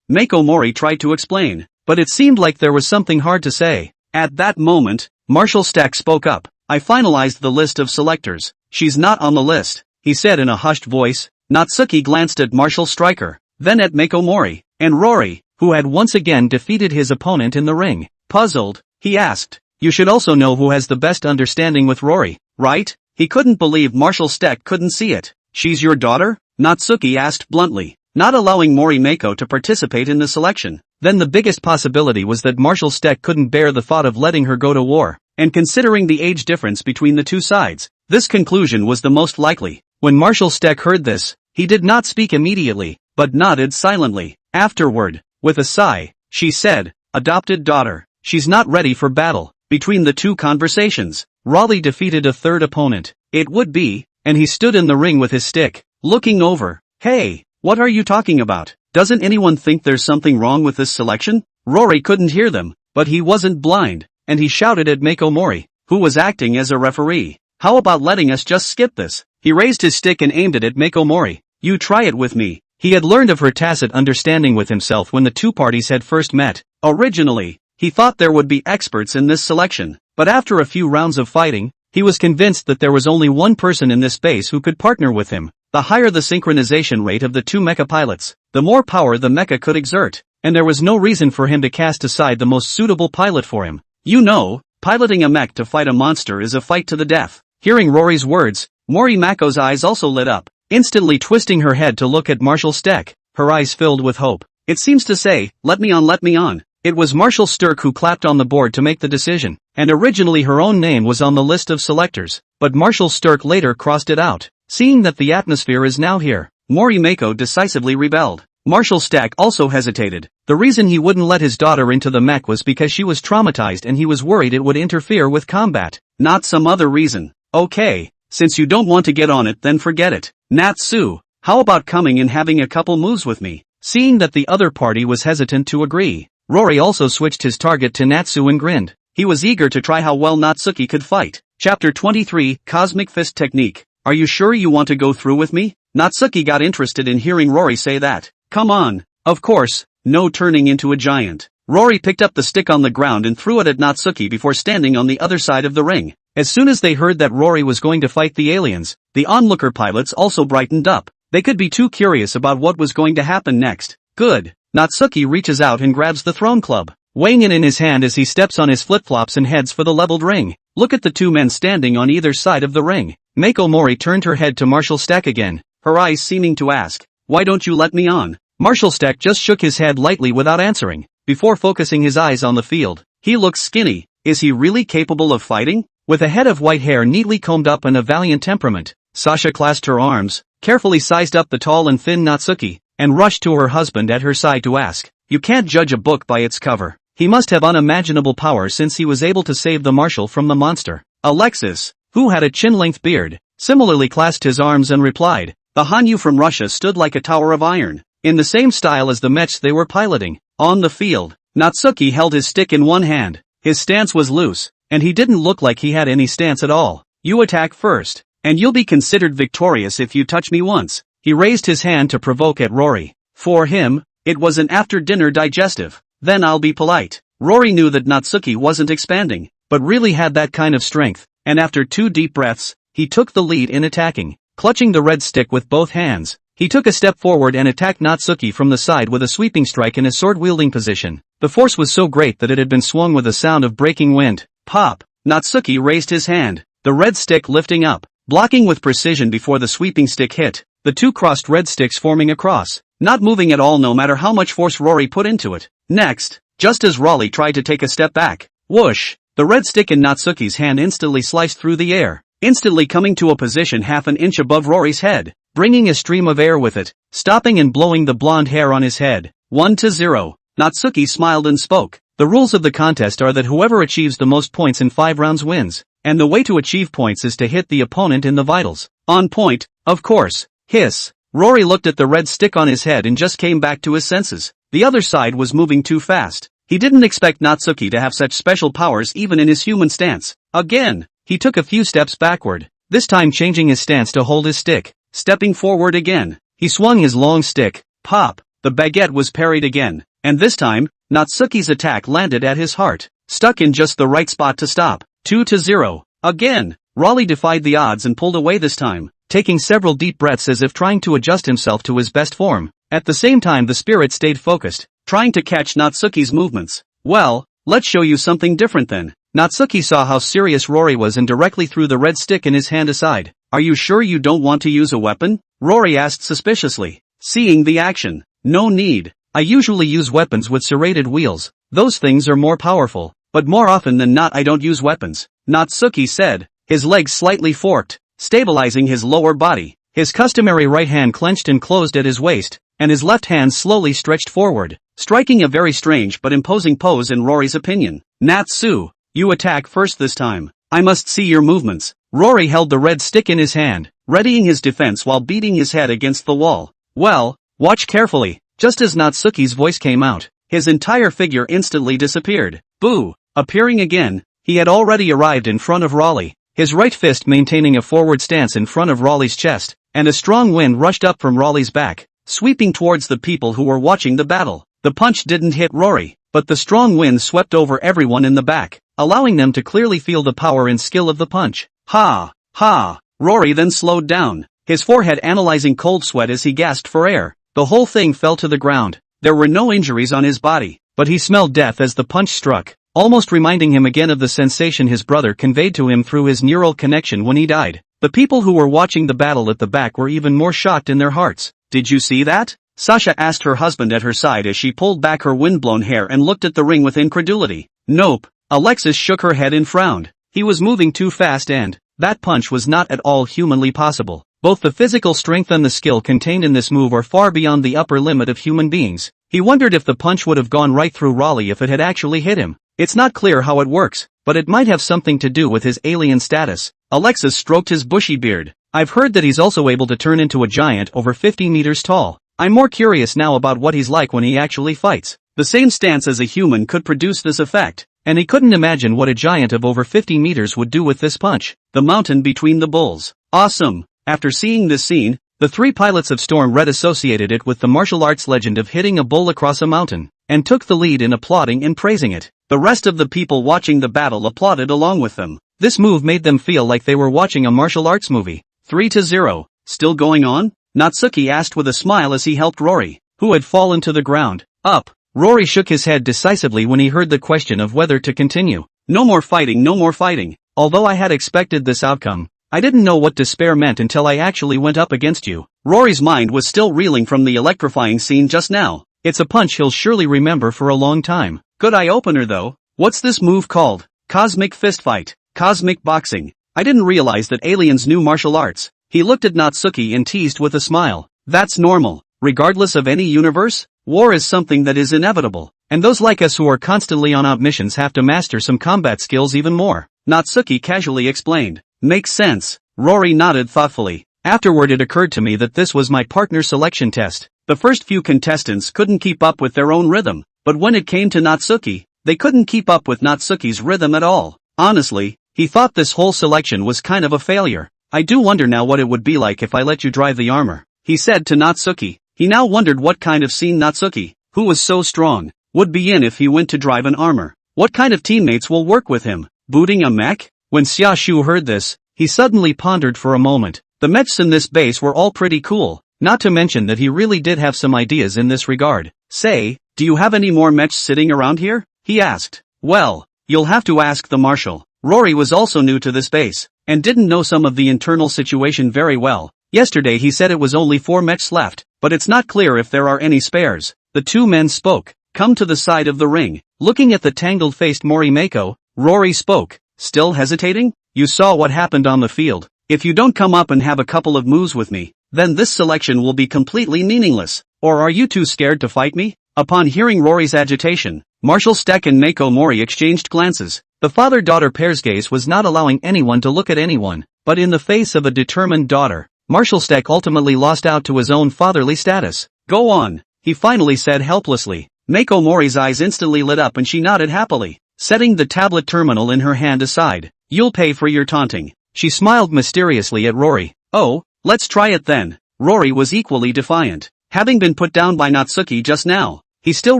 Mako Mori tried to explain, but it seemed like there was something hard to say. At that moment, Marshall Steck spoke up. I finalized the list of selectors. She's not on the list, he said in a hushed voice. Natsuki glanced at Marshall Stryker, then at Mako Mori, and Rory, who had once again defeated his opponent in the ring. Puzzled, he asked, you should also know who has the best understanding with Rory, right? He couldn't believe Marshall Steck couldn't see it. She's your daughter? Natsuki asked bluntly, not allowing Mori Mako to participate in the selection. Then the biggest possibility was that Marshall Steck couldn't bear the thought of letting her go to war, and considering the age difference between the two sides, this conclusion was the most likely. When Marshall Steck heard this, he did not speak immediately, but nodded silently. Afterward, with a sigh, she said, adopted daughter, she's not ready for battle. Between the two conversations, Raleigh defeated a third opponent. It would be, and he stood in the ring with his stick, looking over. Hey, what are you talking about? Doesn't anyone think there's something wrong with this selection? Rory couldn't hear them, but he wasn't blind, and he shouted at Mako Mori, who was acting as a referee. How about letting us just skip this? He raised his stick and aimed it at Mako Mori. You try it with me. He had learned of her tacit understanding with himself when the two parties had first met. Originally, he thought there would be experts in this selection, but after a few rounds of fighting, he was convinced that there was only one person in this space who could partner with him. The higher the synchronization rate of the two mecha pilots, the more power the mecha could exert, and there was no reason for him to cast aside the most suitable pilot for him. You know, piloting a mech to fight a monster is a fight to the death. Hearing Rory's words, Mori Mako's eyes also lit up, instantly twisting her head to look at Marshall Steck, her eyes filled with hope. It seems to say, let me on, let me on. It was Marshall Stirk who clapped on the board to make the decision, and originally her own name was on the list of selectors, but Marshall Stirk later crossed it out. Seeing that the atmosphere is now here, Mori Mako decisively rebelled. Marshall Steck also hesitated. The reason he wouldn't let his daughter into the mech was because she was traumatized and he was worried it would interfere with combat, not some other reason. Okay, since you don't want to get on it, then forget it. Natsu, how about coming and having a couple moves with me? Seeing that the other party was hesitant to agree, Rory also switched his target to Natsu and grinned. He was eager to try how well Natsuki could fight. Chapter 23, Cosmic Fist Technique. Are you sure you want to go through with me? Natsuki got interested in hearing Rory say that. Come on. Of course, no turning into a giant. Rory picked up the stick on the ground and threw it at Natsuki before standing on the other side of the ring. As soon as they heard that Rory was going to fight the aliens, the onlooker pilots also brightened up. They could be too curious about what was going to happen next. Good. Natsuki reaches out and grabs the throne club, weighing it in his hand as he steps on his flip-flops and heads for the leveled ring. Look at the two men standing on either side of the ring. Mako Mori turned her head to Marshall Steck again, her eyes seeming to ask, why don't you let me on? Marshall Steck just shook his head lightly without answering, before focusing his eyes on the field. He looks skinny. Is he really capable of fighting? With a head of white hair neatly combed up and a valiant temperament, Sasha clasped her arms, carefully sized up the tall and thin Natsuki, and rushed to her husband at her side to ask, you can't judge a book by its cover. He must have unimaginable power since he was able to save the marshal from the monster. Alexis, who had a chin-length beard, similarly clasped his arms and replied, the Hanyu from Russia stood like a tower of iron, in the same style as the mechs they were piloting. On the field, Natsuki held his stick in one hand. His stance was loose, and he didn't look like he had any stance at all. You attack first, and you'll be considered victorious if you touch me once. He raised his hand to provoke at Rory. For him, it was an after-dinner digestive. Then I'll be polite. Rory knew that Natsuki wasn't expanding, but really had that kind of strength, and after 2 deep breaths, he took the lead in attacking. Clutching the red stick with both hands, he took a step forward and attacked Natsuki from the side with a sweeping strike in a sword-wielding position. The force was so great that it had been swung with a sound of breaking wind. Pop! Natsuki raised his hand, the red stick lifting up, blocking with precision before the sweeping stick hit, the 2 crossed red sticks forming a cross, not moving at all no matter how much force Rory put into it. Next, just as Rory tried to take a step back, whoosh! The red stick in Natsuki's hand instantly sliced through the air, instantly coming to a position half an inch above Rory's head, bringing a stream of air with it, stopping and blowing the blonde hair on his head. 1-0. Natsuki smiled and spoke. The rules of the contest are that whoever achieves the most points in 5 rounds wins, and the way to achieve points is to hit the opponent in the vitals. On point, of course. Hiss. Rory looked at the red stick on his head and just came back to his senses. The other side was moving too fast. He didn't expect Natsuki to have such special powers even in his human stance. Again, he took a few steps backward, this time changing his stance to hold his stick. Stepping forward again, he swung his long stick. Pop! The baguette was parried again, and this time, Natsuki's attack landed at his heart, stuck in just the right spot to stop. 2-0. Again, Raleigh defied the odds and pulled away this time, taking several deep breaths as if trying to adjust himself to his best form. At the same time the spirit stayed focused, trying to catch Natsuki's movements. Well, let's show you something different then. Natsuki saw how serious Rory was and directly threw the red stick in his hand aside. Are you sure you don't want to use a weapon? Rory asked suspiciously, seeing the action. No need. I usually use weapons with serrated wheels. Those things are more powerful, but more often than not I don't use weapons, Natsuki said, his legs slightly forked, stabilizing his lower body. His customary right hand clenched and closed at his waist, and his left hand slowly stretched forward, striking a very strange but imposing pose in Rory's opinion. Natsu, you attack first this time. I must see your movements. Rory held the red stick in his hand, readying his defense while beating his head against the wall. Well, watch carefully. Just as Natsuki's voice came out, his entire figure instantly disappeared. Boo! Appearing again, he had already arrived in front of Raleigh, his right fist maintaining a forward stance in front of Raleigh's chest, and a strong wind rushed up from Raleigh's back, sweeping towards the people who were watching the battle. The punch didn't hit Rory, but the strong wind swept over everyone in the back, allowing them to clearly feel the power and skill of the punch. Ha! Ha! Rory then slowed down, his forehead analyzing cold sweat as he gasped for air. The whole thing fell to the ground. There were no injuries on his body, but he smelled death as the punch struck, almost reminding him again of the sensation his brother conveyed to him through his neural connection when he died. The people who were watching the battle at the back were even more shocked in their hearts. Did you see that? Sasha asked her husband at her side as she pulled back her windblown hair and looked at the ring with incredulity. Nope. Alexis shook her head and frowned. He was moving too fast and that punch was not at all humanly possible. Both the physical strength and the skill contained in this move are far beyond the upper limit of human beings. He wondered if the punch would have gone right through Raleigh if it had actually hit him. It's not clear how it works, but it might have something to do with his alien status. Alexis stroked his bushy beard. I've heard that he's also able to turn into a giant over 50 meters tall. I'm more curious now about what he's like when he actually fights. The same stance as a human could produce this effect, and he couldn't imagine what a giant of over 50 meters would do with this punch. The mountain between the bulls. Awesome. After seeing this scene, the 3 pilots of Storm Red associated it with the martial arts legend of hitting a bull across a mountain, and took the lead in applauding and praising it. The rest of the people watching the battle applauded along with them. This move made them feel like they were watching a martial arts movie. 3-0. Still going on? Natsuki asked with a smile as he helped Rory, who had fallen to the ground, up. Rory shook his head decisively when he heard the question of whether to continue. No more fighting, no more fighting. Although I had expected this outcome, I didn't know what despair meant until I actually went up against you. Rory's mind was still reeling from the electrifying scene just now. It's a punch he'll surely remember for a long time. Good eye-opener though. What's this move called? Cosmic fistfight. Cosmic boxing. I didn't realize that aliens knew martial arts. He looked at Natsuki and teased with a smile. That's normal. Regardless of any universe, war is something that is inevitable. And those like us who are constantly on out missions have to master some combat skills even more. Natsuki casually explained. Makes sense. Rory nodded thoughtfully. Afterward it occurred to me that this was my partner selection test. The first few contestants couldn't keep up with their own rhythm. but when it came to Natsuki, they couldn't keep up with Natsuki's rhythm at all. Honestly, he thought this whole selection was kind of a failure. I do wonder now what it would be like if I let you drive the armor, he said to Natsuki. He now wondered what kind of scene Natsuki, who was so strong, would be in if he went to drive an armor. What kind of teammates will work with him? Booting a mech? When Xiaoshu heard this, he suddenly pondered for a moment. The mechs in this base were all pretty cool, not to mention that he really did have some ideas in this regard. Say, do you have any more mechs sitting around here? He asked. Well, you'll have to ask the marshal. Rory was also new to this base, and didn't know some of the internal situation very well. Yesterday he said it was only 4 mechs left, but it's not clear if there are any spares. The two men spoke. Come to the side of the ring. Looking at the tangled-faced Morimako, Rory spoke. Still hesitating? You saw what happened on the field. If you don't come up and have a couple of moves with me, then this selection will be completely meaningless. Or are you too scared to fight me? Upon hearing Rory's agitation, Marshal Steck and Mako Mori exchanged glances. The father-daughter pair's gaze was not allowing anyone to look at anyone, but in the face of a determined daughter, Marshal Steck ultimately lost out to his own fatherly status. Go on, he finally said helplessly. Mako Mori's eyes instantly lit up and she nodded happily, setting the tablet terminal in her hand aside. You'll pay for your taunting. She smiled mysteriously at Rory. Oh, let's try it then. Rory was equally defiant. Having been put down by Natsuki just now, he still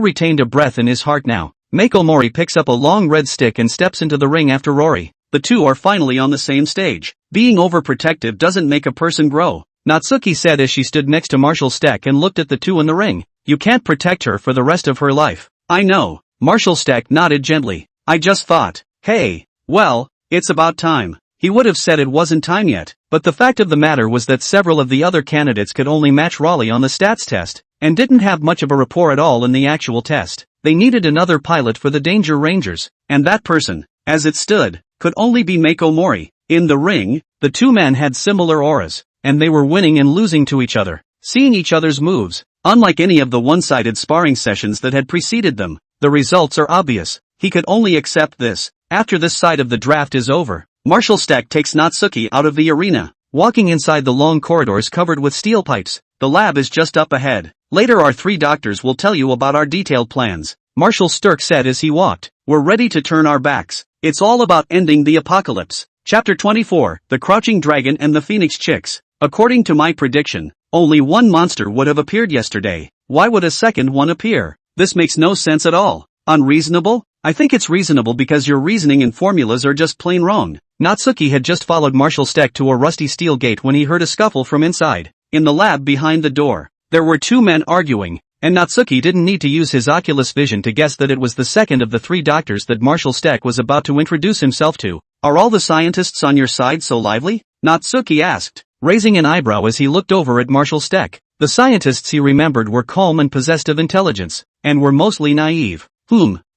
retained a breath in his heart now. Mako Mori picks up a long red stick and steps into the ring after Rory. The two are finally on the same stage. Being overprotective doesn't make a person grow, Natsuki said as she stood next to Marshal Steck and looked at the two in the ring. You can't protect her for the rest of her life. I know. Marshal Steck nodded gently. I just thought, hey, well, it's about time. He would have said it wasn't time yet, but the fact of the matter was that several of the other candidates could only match Raleigh on the stats test, and didn't have much of a rapport at all in the actual test. They needed another pilot for the Danger Rangers, and that person, as it stood, could only be Mako Mori. In the ring, the two men had similar auras, and they were winning and losing to each other, seeing each other's moves. Unlike any of the one-sided sparring sessions that had preceded them, the results are obvious. He could only accept this. After this side of the draft is over, Marshal Steck takes Natsuki out of the arena, walking inside the long corridors covered with steel pipes. The lab is just up ahead. Later our 3 doctors will tell you about our detailed plans, Marshal Sturk said as he walked. We're ready to turn our backs. It's all about ending the apocalypse. Chapter 24, The Crouching Dragon and the Phoenix Chicks. According to my prediction, only one monster would have appeared yesterday. Why would a second one appear? This makes no sense at all. Unreasonable? I think it's reasonable because your reasoning and formulas are just plain wrong. Natsuki had just followed Marshal Steck to a rusty steel gate when he heard a scuffle from inside. In the lab behind the door, there were 2 men arguing, and Natsuki didn't need to use his oculus vision to guess that it was the second of the 3 doctors that Marshal Steck was about to introduce himself to. Are all the scientists on your side so lively? Natsuki asked, raising an eyebrow as he looked over at Marshal Steck. The scientists he remembered were calm and possessed of intelligence, and were mostly naive.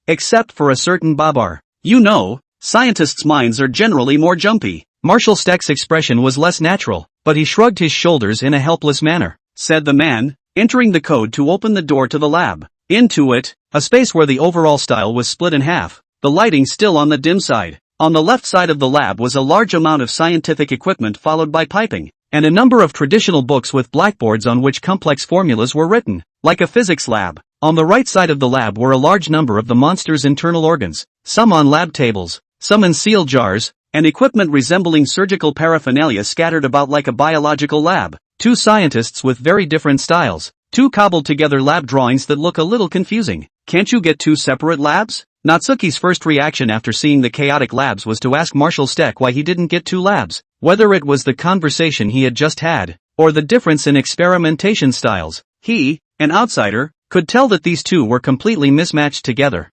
Except for a certain Babar. You know, scientists' minds are generally more jumpy. Marshal Steck's expression was less natural, but he shrugged his shoulders in a helpless manner, said the man, entering the code to open the door to the lab. Into it, a space where the overall style was split in half, the lighting still on the dim side. On the left side of the lab was a large amount of scientific equipment followed by piping, and a number of traditional books with blackboards on which complex formulas were written, like a physics lab. On the right side of the lab were a large number of the monster's internal organs, some on lab tables, some in sealed jars, and equipment resembling surgical paraphernalia scattered about like a biological lab. 2 scientists with very different styles, 2 cobbled together lab drawings that look a little confusing. Can't you get 2 separate labs? Natsuki's first reaction after seeing the chaotic labs was to ask Marshal Steck why he didn't get 2 labs, whether it was the conversation he had just had, or the difference in experimentation styles. He, an outsider, could tell that these 2 were completely mismatched together.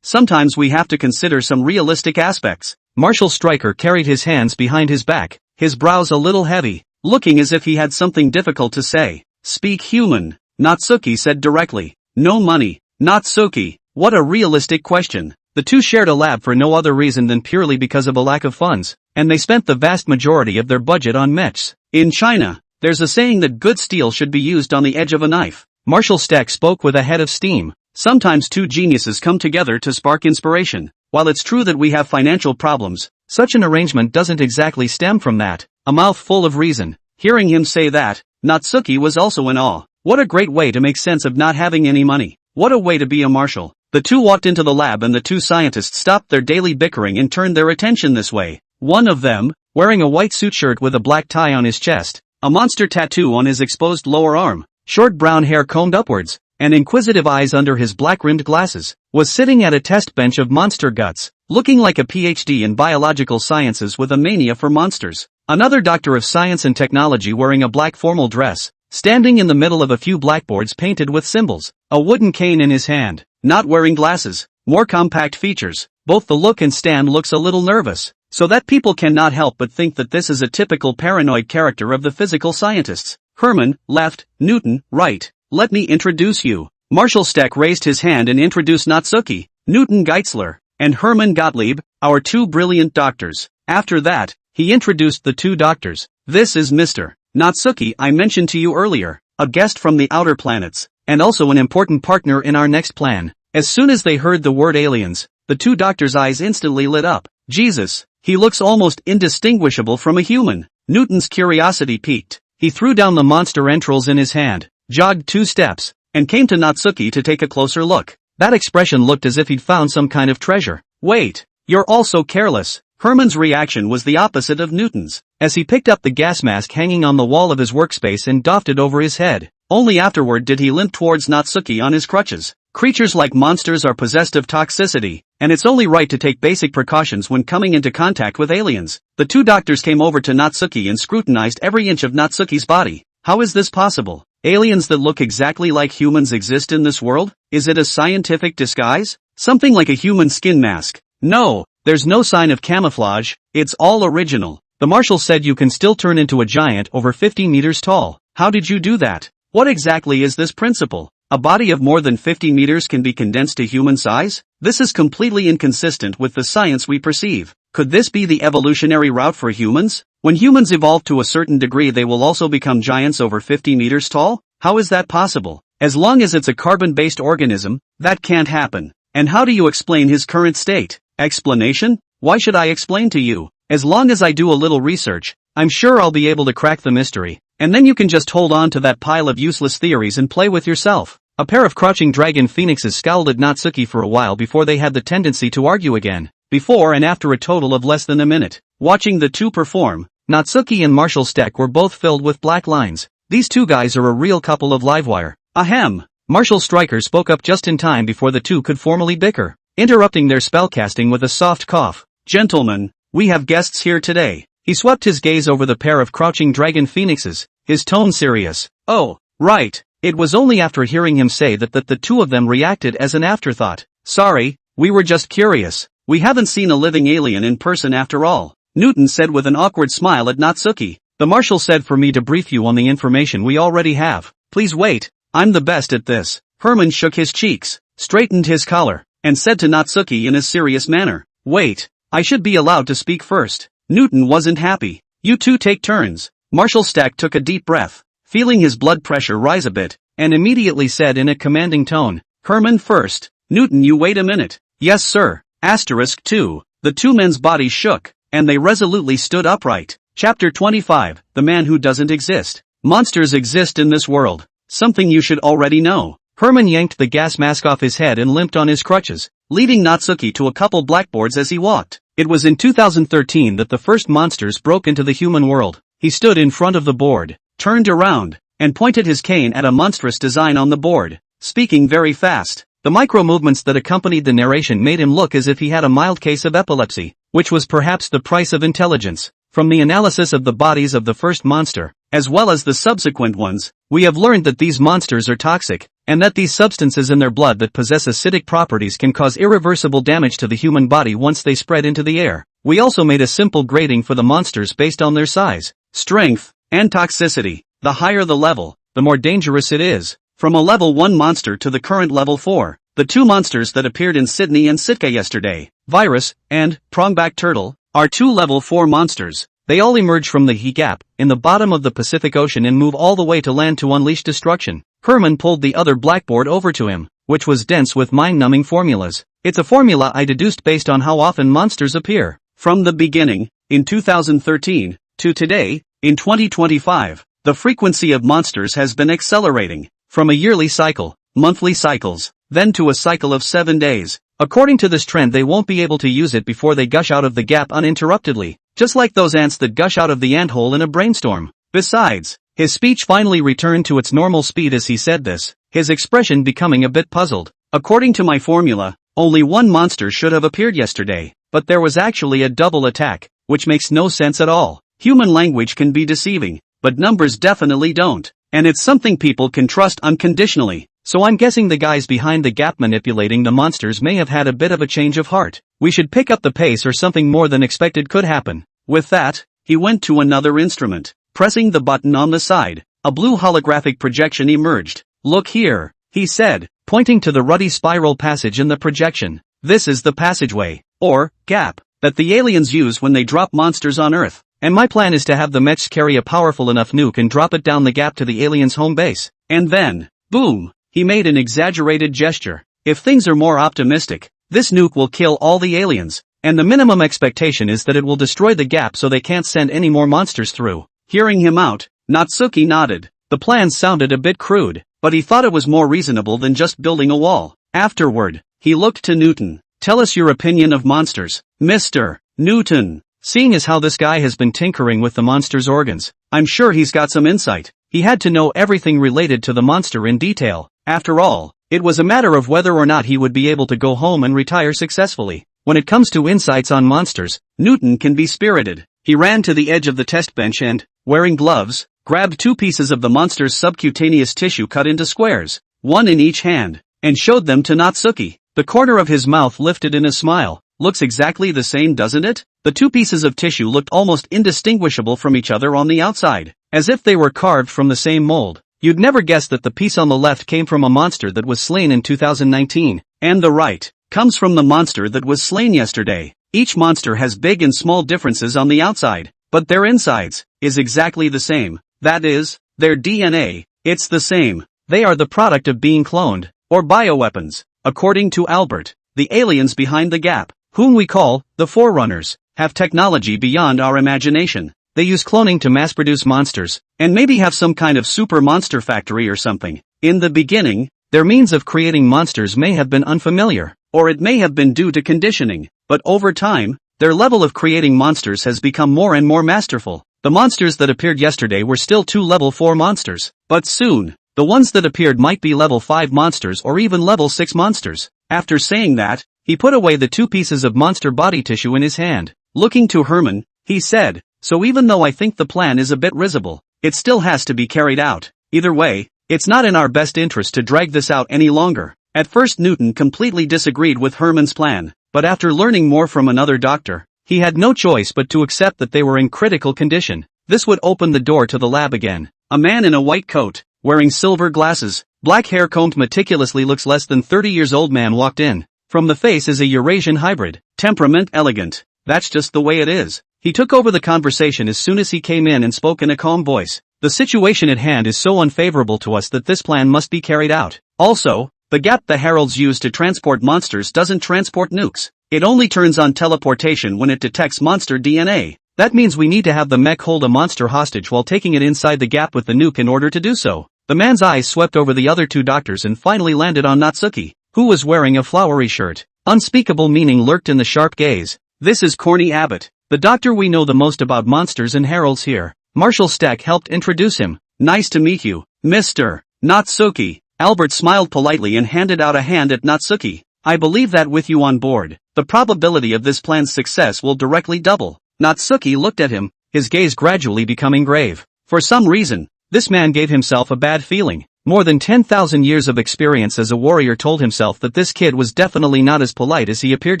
Sometimes we have to consider some realistic aspects. Marshal Stryker carried his hands behind his back, his brows a little heavy, looking as if he had something difficult to say. Speak human, Natsuki said directly. No money. Natsuki, what a realistic question. The 2 shared a lab for no other reason than purely because of a lack of funds, and they spent the vast majority of their budget on mechs. In China, there's a saying that good steel should be used on the edge of a knife. Marshal Steck spoke with a head of steam. Sometimes 2 geniuses come together to spark inspiration. While it's true that we have financial problems, such an arrangement doesn't exactly stem from that. A mouth full of reason. Hearing him say that, Natsuki was also in awe. What a great way to make sense of not having any money. What a way to be a marshal. The two walked into the lab and the two scientists stopped their daily bickering and turned their attention this way. One of them, wearing a white suit shirt with a black tie on his chest, a monster tattoo on his exposed lower arm, short brown hair combed upwards, and inquisitive eyes under his black-rimmed glasses, was sitting at a test bench of monster guts, looking like a PhD in biological sciences with a mania for monsters. Another doctor of science and technology wearing a black formal dress, standing in the middle of a few blackboards painted with symbols, a wooden cane in his hand, not wearing glasses, more compact features. Both the look and stand looks a little nervous, so that people cannot help but think that this is a typical paranoid character of the physical scientists. Herman, left, Newton, right. Let me introduce you. Marshal Steck raised his hand and introduced Natsuki, Newton Geitzler, and Herman Gottlieb, our two brilliant doctors. After that, he introduced the two doctors. This is Mr. Natsuki I mentioned to you earlier, a guest from the outer planets, and also an important partner in our next plan. As soon as they heard the word aliens, the two doctors' eyes instantly lit up. Jesus, he looks almost indistinguishable from a human. Newton's curiosity piqued. He threw down the monster entrails in his hand, jogged 2 steps, and came to Natsuki to take a closer look. That expression looked as if he'd found some kind of treasure. Wait, you're all so careless. Herman's reaction was the opposite of Newton's, as he picked up the gas mask hanging on the wall of his workspace and doffed it over his head. Only afterward did he limp towards Natsuki on his crutches. Creatures like monsters are possessed of toxicity, and it's only right to take basic precautions when coming into contact with aliens. The two doctors came over to Natsuki and scrutinized every inch of Natsuki's body. How is this possible? Aliens that look exactly like humans exist in this world? Is it a scientific disguise? Something like a human skin mask? No, there's no sign of camouflage, it's all original. The marshal said you can still turn into a giant over 50 meters tall. How did you do that? What exactly is this principle? A body of more than 50 meters can be condensed to human size? This is completely inconsistent with the science we perceive. Could this be the evolutionary route for humans? When humans evolve to a certain degree they will also become giants over 50 meters tall? How is that possible? As long as it's a carbon-based organism, that can't happen. And how do you explain his current state? Explanation? Why should I explain to you? As long as I do a little research, I'm sure I'll be able to crack the mystery. And then you can just hold on to that pile of useless theories and play with yourself. A pair of crouching dragon phoenixes scowled at Natsuki for a while before they had the tendency to argue again. Before and after a total of less than a minute. Watching the two perform, Natsuki and Marshal Steck were both filled with black lines. These two guys are a real couple of livewire. Ahem. Marshal Stryker spoke up just in time before the two could formally bicker, interrupting their spellcasting with a soft cough. Gentlemen, we have guests here today. He swept his gaze over the pair of crouching dragon phoenixes, his tone serious. Oh, right. It was only after hearing him say that the two of them reacted as an afterthought. Sorry, we were just curious. We haven't seen a living alien in person after all. Newton said with an awkward smile at Natsuki. The marshal said for me to brief you on the information we already have. Please wait, I'm the best at this. Herman shook his cheeks, straightened his collar, and said to Natsuki in a serious manner. Wait, I should be allowed to speak first. Newton wasn't happy. You two take turns. Marshal Steck took a deep breath, feeling his blood pressure rise a bit, and immediately said in a commanding tone, Herman first. Newton, you wait a minute. Yes sir. Asterisk 2. The two men's bodies shook, and they resolutely stood upright. Chapter 25, The Man Who Doesn't Exist. Monsters exist in this world. Something you should already know. Herman yanked the gas mask off his head and limped on his crutches, leading Natsuki to a couple blackboards as he walked. It was in 2013 that the first monsters broke into the human world. He stood in front of the board, turned around, and pointed his cane at a monstrous design on the board, speaking very fast. The micro-movements that accompanied the narration made him look as if he had a mild case of epilepsy, which was perhaps the price of intelligence. From the analysis of the bodies of the first monster, as well as the subsequent ones, we have learned that these monsters are toxic, and that these substances in their blood that possess acidic properties can cause irreversible damage to the human body once they spread into the air. We also made a simple grading for the monsters based on their size, strength, and toxicity. The higher the level, the more dangerous it is. From a level 1 monster to the current level 4, the two monsters that appeared in Sydney and Sitka yesterday, Virus, and Prongback Turtle, are 2 level 4 monsters. They all emerge from the heat gap in the bottom of the Pacific Ocean and move all the way to land to unleash destruction. Herman pulled the other blackboard over to him, which was dense with mind-numbing formulas. It's a formula I deduced based on how often monsters appear. From the beginning, in 2013, to today, in 2025, the frequency of monsters has been accelerating. From a yearly cycle, monthly cycles, then to a cycle of 7 days. According to this trend, they won't be able to use it before they gush out of the gap uninterruptedly, just like those ants that gush out of the anthole in a brainstorm. Besides, his speech finally returned to its normal speed as he said this, his expression becoming a bit puzzled. According to my formula, only one monster should have appeared yesterday, but there was actually a double attack, which makes no sense at all. Human language can be deceiving, but numbers definitely don't, and it's something people can trust unconditionally. So I'm guessing the guys behind the gap manipulating the monsters may have had a bit of a change of heart. We should pick up the pace or something more than expected could happen. With that, he went to another instrument. Pressing the button on the side, a blue holographic projection emerged. Look here, he said, pointing to the ruddy spiral passage in the projection. This is the passageway, or gap, that the aliens use when they drop monsters on Earth. And my plan is to have the mechs carry a powerful enough nuke and drop it down the gap to the aliens' home base. And then, boom! He made an exaggerated gesture. If things are more optimistic, this nuke will kill all the aliens, and the minimum expectation is that it will destroy the gap so they can't send any more monsters through. Hearing him out, Natsuki nodded. The plan sounded a bit crude, but he thought it was more reasonable than just building a wall. Afterward, he looked to Newton. Tell us your opinion of monsters, Mr. Newton. Seeing as how this guy has been tinkering with the monster's organs, I'm sure he's got some insight. He had to know everything related to the monster in detail. After all, it was a matter of whether or not he would be able to go home and retire successfully. When it comes to insights on monsters, Newton can be spirited. He ran to the edge of the test bench and, wearing gloves, grabbed 2 pieces of the monster's subcutaneous tissue cut into squares, one in each hand, and showed them to Natsuki. The corner of his mouth lifted in a smile. Looks exactly the same, doesn't it? The 2 pieces of tissue looked almost indistinguishable from each other on the outside, as if they were carved from the same mold. You'd never guess that the piece on the left came from a monster that was slain in 2019, and the right comes from the monster that was slain yesterday. Each monster has big and small differences on the outside, but their insides is exactly the same. That is, their DNA, it's the same. They are the product of being cloned, or bioweapons. According to Albert, the aliens behind the gap, whom we call the Forerunners, have technology beyond our imagination. They use cloning to mass-produce monsters, and maybe have some kind of super monster factory or something. In the beginning, their means of creating monsters may have been unfamiliar, or it may have been due to conditioning, but over time, their level of creating monsters has become more and more masterful. The monsters that appeared yesterday were still 2 level 4 monsters, but soon, the ones that appeared might be level 5 monsters or even level 6 monsters. After saying that, he put away the 2 pieces of monster body tissue in his hand. Looking to Herman, he said, so even though I think the plan is a bit risible, it still has to be carried out. Either way, it's not in our best interest to drag this out any longer. At first Newton completely disagreed with Herman's plan, but after learning more from another doctor, he had no choice but to accept that they were in critical condition. This would open the door to the lab again. A man in a white coat, wearing silver glasses, black hair combed meticulously, looks less than 30 years old man walked in. From the face is a Eurasian hybrid, temperament elegant. That's just the way it is. He took over the conversation as soon as he came in and spoke in a calm voice. The situation at hand is so unfavorable to us that this plan must be carried out. Also, the gap the heralds use to transport monsters doesn't transport nukes. It only turns on teleportation when it detects monster DNA. That means we need to have the mech hold a monster hostage while taking it inside the gap with the nuke in order to do so. The man's eyes swept over the other 2 doctors and finally landed on Natsuki, who was wearing a flowery shirt. Unspeakable meaning lurked in the sharp gaze. This is Corny Abbott, the doctor we know the most about monsters and heralds here. Marshall Stack helped introduce him. Nice to meet you, Mr. Natsuki. Albert smiled politely and handed out a hand at Natsuki. I believe that with you on board, the probability of this plan's success will directly double. Natsuki looked at him, his gaze gradually becoming grave. For some reason, this man gave himself a bad feeling. More than 10,000 years of experience as a warrior told himself that this kid was definitely not as polite as he appeared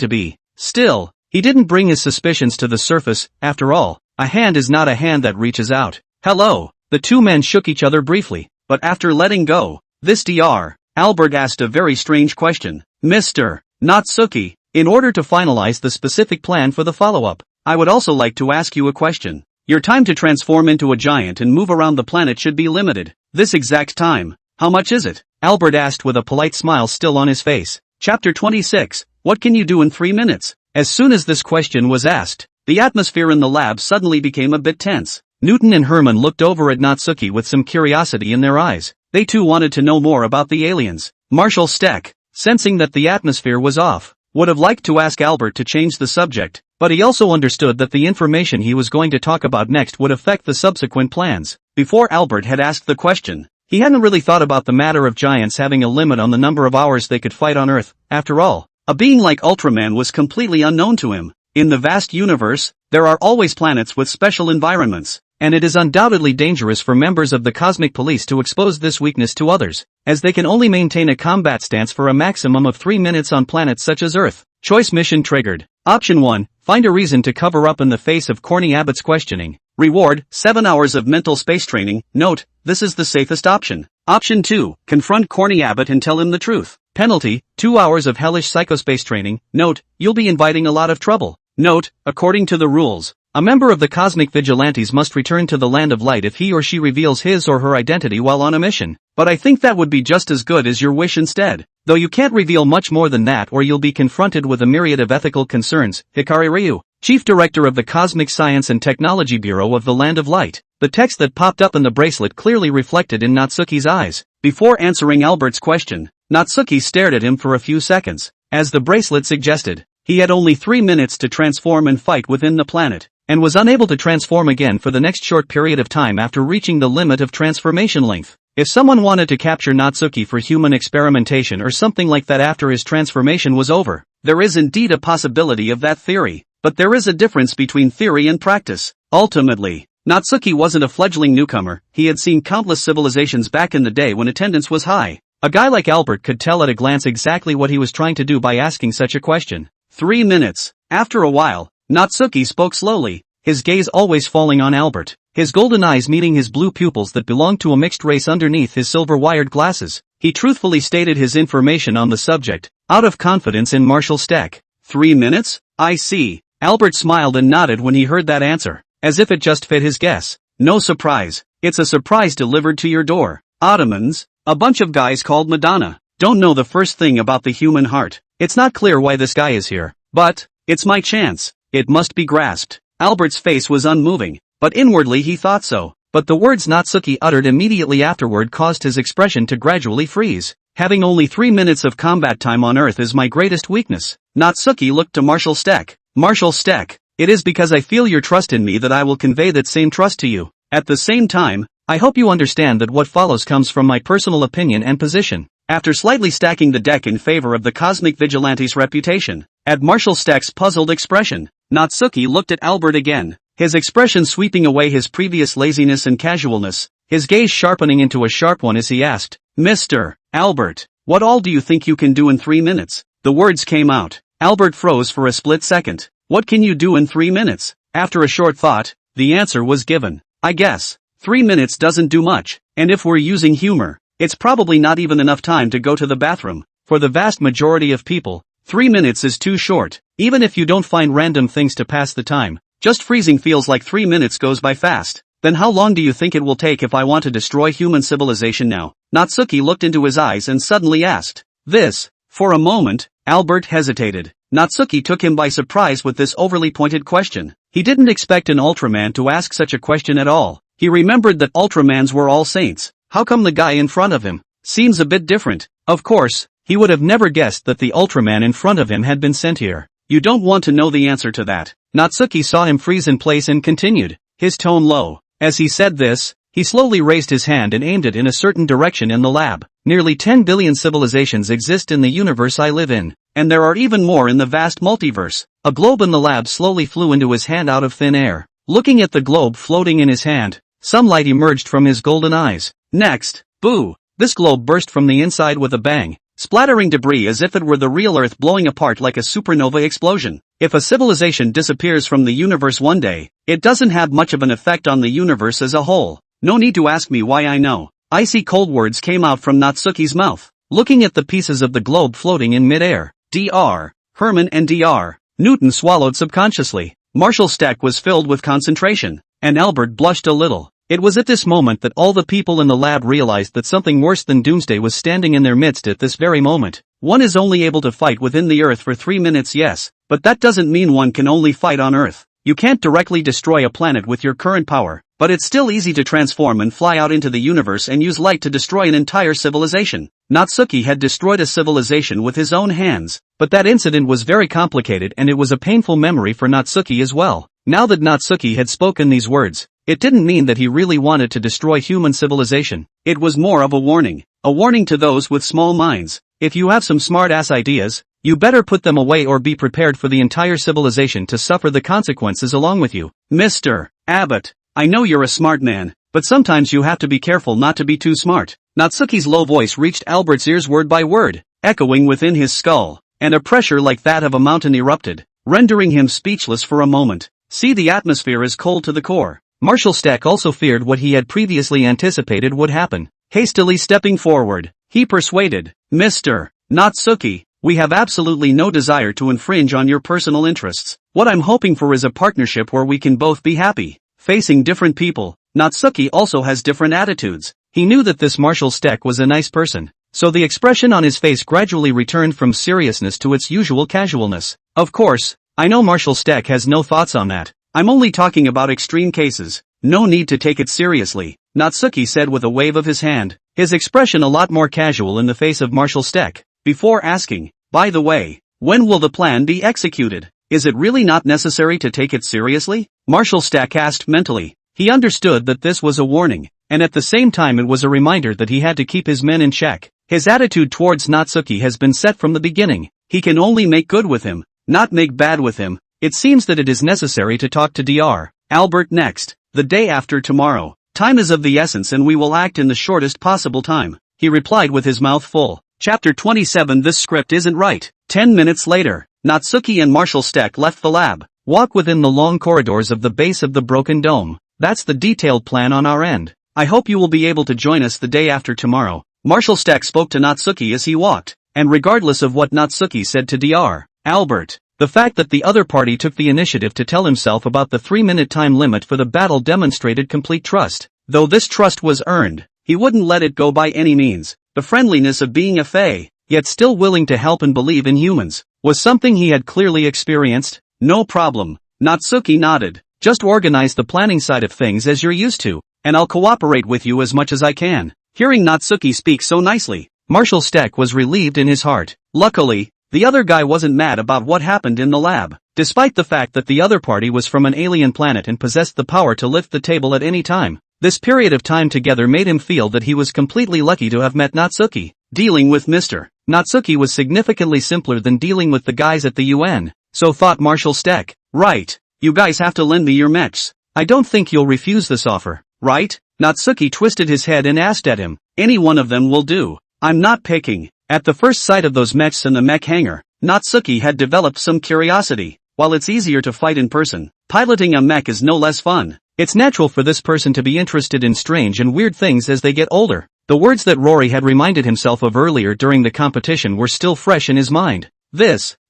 to be. Still, he didn't bring his suspicions to the surface. After all, a hand is not a hand that reaches out. Hello. The 2 men shook each other briefly, but after letting go, this Dr. Albert asked a very strange question. Mr. Natsuki, in order to finalize the specific plan for the follow-up, I would also like to ask you a question. Your time to transform into a giant and move around the planet should be limited. This exact time, how much is it? Albert asked with a polite smile still on his face. Chapter 26, What can you do in 3 minutes? As soon as this question was asked, the atmosphere in the lab suddenly became a bit tense. Newton and Herman looked over at Natsuki with some curiosity in their eyes. They too wanted to know more about the aliens. Marshall Stack, sensing that the atmosphere was off, would have liked to ask Albert to change the subject, but he also understood that the information he was going to talk about next would affect the subsequent plans. Before Albert had asked the question, he hadn't really thought about the matter of giants having a limit on the number of hours they could fight on Earth. After all, a being like Ultraman was completely unknown to him. In the vast universe, there are always planets with special environments, and it is undoubtedly dangerous for members of the cosmic police to expose this weakness to others, as they can only maintain a combat stance for a maximum of 3 minutes on planets such as Earth. Choice mission triggered. Option 1, find a reason to cover up in the face of Corny Abbott's questioning. Reward, 7 hours of mental space training. Note, this is the safest option. Option 2, confront Corny Abbott and tell him the truth. Penalty, 2 hours of hellish psychospace training. Note, you'll be inviting a lot of trouble. Note, according to the rules, a member of the Cosmic Vigilantes must return to the Land of Light if he or she reveals his or her identity while on a mission. But I think that would be just as good as your wish instead. Though you can't reveal much more than that or you'll be confronted with a myriad of ethical concerns. Hikari Ryu, Chief Director of the Cosmic Science and Technology Bureau of the Land of Light. The text that popped up in the bracelet clearly reflected in Natsuki's eyes. Before answering Albert's question, Natsuki stared at him for a few seconds. As the bracelet suggested, he had only 3 minutes to transform and fight within the planet, and was unable to transform again for the next short period of time after reaching the limit of transformation length. If someone wanted to capture Natsuki for human experimentation or something like that after his transformation was over, there is indeed a possibility of that theory, but there is a difference between theory and practice. Ultimately, Natsuki wasn't a fledgling newcomer. He had seen countless civilizations back in the day when attendance was high. A guy like Albert could tell at a glance exactly what he was trying to do by asking such a question. 3 minutes. After a while, Natsuki spoke slowly, his gaze always falling on Albert, his golden eyes meeting his blue pupils that belonged to a mixed race underneath his silver-wired glasses. He truthfully stated his information on the subject, out of confidence in Marshall Steck. 3 minutes? I see. Albert smiled and nodded when he heard that answer, as if it just fit his guess. No surprise. It's a surprise delivered to your door. Ottomans, a bunch of guys called Madonna, don't know the first thing about the human heart. It's not clear why this guy is here, but it's my chance. It must be grasped. Albert's face was unmoving, but inwardly he thought so. But the words Natsuki uttered immediately afterward caused his expression to gradually freeze. Having only 3 minutes of combat time on Earth is my greatest weakness. Natsuki looked to Marshall Steck. Marshall Steck, it is because I feel your trust in me that I will convey that same trust to you. At the same time, I hope you understand that what follows comes from my personal opinion and position. After slightly stacking the deck in favor of the Cosmic Vigilante's reputation, at Marshall Steck's puzzled expression, Natsuki looked at Albert again, his expression sweeping away his previous laziness and casualness, his gaze sharpening into a sharp one as he asked, Mr. Albert, what all do you think you can do in 3 minutes? The words came out. Albert froze for a split second. What can you do in 3 minutes? After a short thought, the answer was given. I guess 3 minutes doesn't do much, and if we're using humor, it's probably not even enough time to go to the bathroom. For the vast majority of people, 3 minutes is too short. Even if you don't find random things to pass the time, just freezing feels like 3 minutes goes by fast. Then how long do you think it will take if I want to destroy human civilization now? Natsuki looked into his eyes and suddenly asked. This. For a moment, Albert hesitated. Natsuki took him by surprise with this overly pointed question. He didn't expect an Ultraman to ask such a question at all. He remembered that Ultramans were all saints. How come the guy in front of him seems a bit different? Of course, he would have never guessed that the Ultraman in front of him had been sent here. You don't want to know the answer to that. Natsuki saw him freeze in place and continued, his tone low. As he said this, he slowly raised his hand and aimed it in a certain direction in the lab. Nearly 10 billion civilizations exist in the universe I live in, and there are even more in the vast multiverse. A globe in the lab slowly flew into his hand out of thin air. Looking at the globe floating in his hand, some light emerged from his golden eyes. Next, boo! This globe burst from the inside with a bang, splattering debris as if it were the real Earth blowing apart like a supernova explosion. If a civilization disappears from the universe one day, it doesn't have much of an effect on the universe as a whole. No need to ask me why I know. Icy cold words came out from Natsuki's mouth. Looking at the pieces of the globe floating in midair, Dr. Herman and Dr. Newton swallowed subconsciously. Marshall Steck was filled with concentration, and Albert blushed a little. It was at this moment that all the people in the lab realized that something worse than doomsday was standing in their midst at this very moment. One is only able to fight within the Earth for 3 minutes, yes, but that doesn't mean one can only fight on Earth. You can't directly destroy a planet with your current power. but it's still easy to transform and fly out into the universe and use light to destroy an entire civilization. Natsuki had destroyed a civilization with his own hands, but that incident was very complicated and it was a painful memory for Natsuki as well. Now that Natsuki had spoken these words, it didn't mean that he really wanted to destroy human civilization. It was more of a warning to those with small minds. If you have some smart-ass ideas, you better put them away or be prepared for the entire civilization to suffer the consequences along with you. Mr. Abbott, I know you're a smart man, but sometimes you have to be careful not to be too smart. Natsuki's low voice reached Albert's ears word by word, echoing within his skull, and a pressure like that of a mountain erupted, rendering him speechless for a moment. See, the atmosphere is cold to the core. Marshal Steck also feared what he had previously anticipated would happen. Hastily stepping forward, he persuaded, Mr. Natsuki, we have absolutely no desire to infringe on your personal interests. What I'm hoping for is a partnership where we can both be happy. Facing different people, Natsuki also has different attitudes. He knew that this Marshal Steck was a nice person, so the expression on his face gradually returned from seriousness to its usual casualness. Of course, I know Marshal Steck has no thoughts on that. I'm only talking about extreme cases. No need to take it seriously, Natsuki said with a wave of his hand, his expression a lot more casual in the face of Marshal Steck, before asking, by the way, when will the plan be executed? Is it really not necessary to take it seriously? Marshal Steck asked mentally. He understood that this was a warning, and at the same time it was a reminder that he had to keep his men in check. His attitude towards Natsuki has been set from the beginning. He can only make good with him, not make bad with him. It seems that it is necessary to talk to Dr. Albert next, the day after tomorrow. Time is of the essence and we will act in the shortest possible time, he replied with his mouth full. Chapter 27. This script isn't right. 10 minutes later, Natsuki and Marshal Steck left the lab. Walk within the long corridors of the base of the broken dome. That's the detailed plan on our end. I hope you will be able to join us the day after tomorrow. Marshal Steck spoke to Natsuki as he walked, and regardless of what Natsuki said to Dr. Albert, the fact that the other party took the initiative to tell himself about the 3-minute time limit for the battle demonstrated complete trust. Though this trust was earned, he wouldn't let it go by any means. The friendliness of being a fae, yet still willing to help and believe in humans, was something he had clearly experienced. No problem, Natsuki nodded. Just organize the planning side of things as you're used to, and I'll cooperate with you as much as I can. Hearing Natsuki speak so nicely, Marshal Steck was relieved in his heart. Luckily, the other guy wasn't mad about what happened in the lab, despite the fact that the other party was from an alien planet and possessed the power to lift the table at any time. This period of time together made him feel that he was completely lucky to have met Natsuki. Dealing with Mr. Natsuki was significantly simpler than dealing with the guys at the UN, so thought Marshal Steck. Right, you guys have to lend me your mechs. I don't think you'll refuse this offer, right? Natsuki twisted his head and asked at him. Any one of them will do. I'm not picking. At the first sight of those mechs in the mech hangar, Natsuki had developed some curiosity. While it's easier to fight in person, piloting a mech is no less fun. It's natural for this person to be interested in strange and weird things as they get older. The words that Rory had reminded himself of earlier during the competition were still fresh in his mind.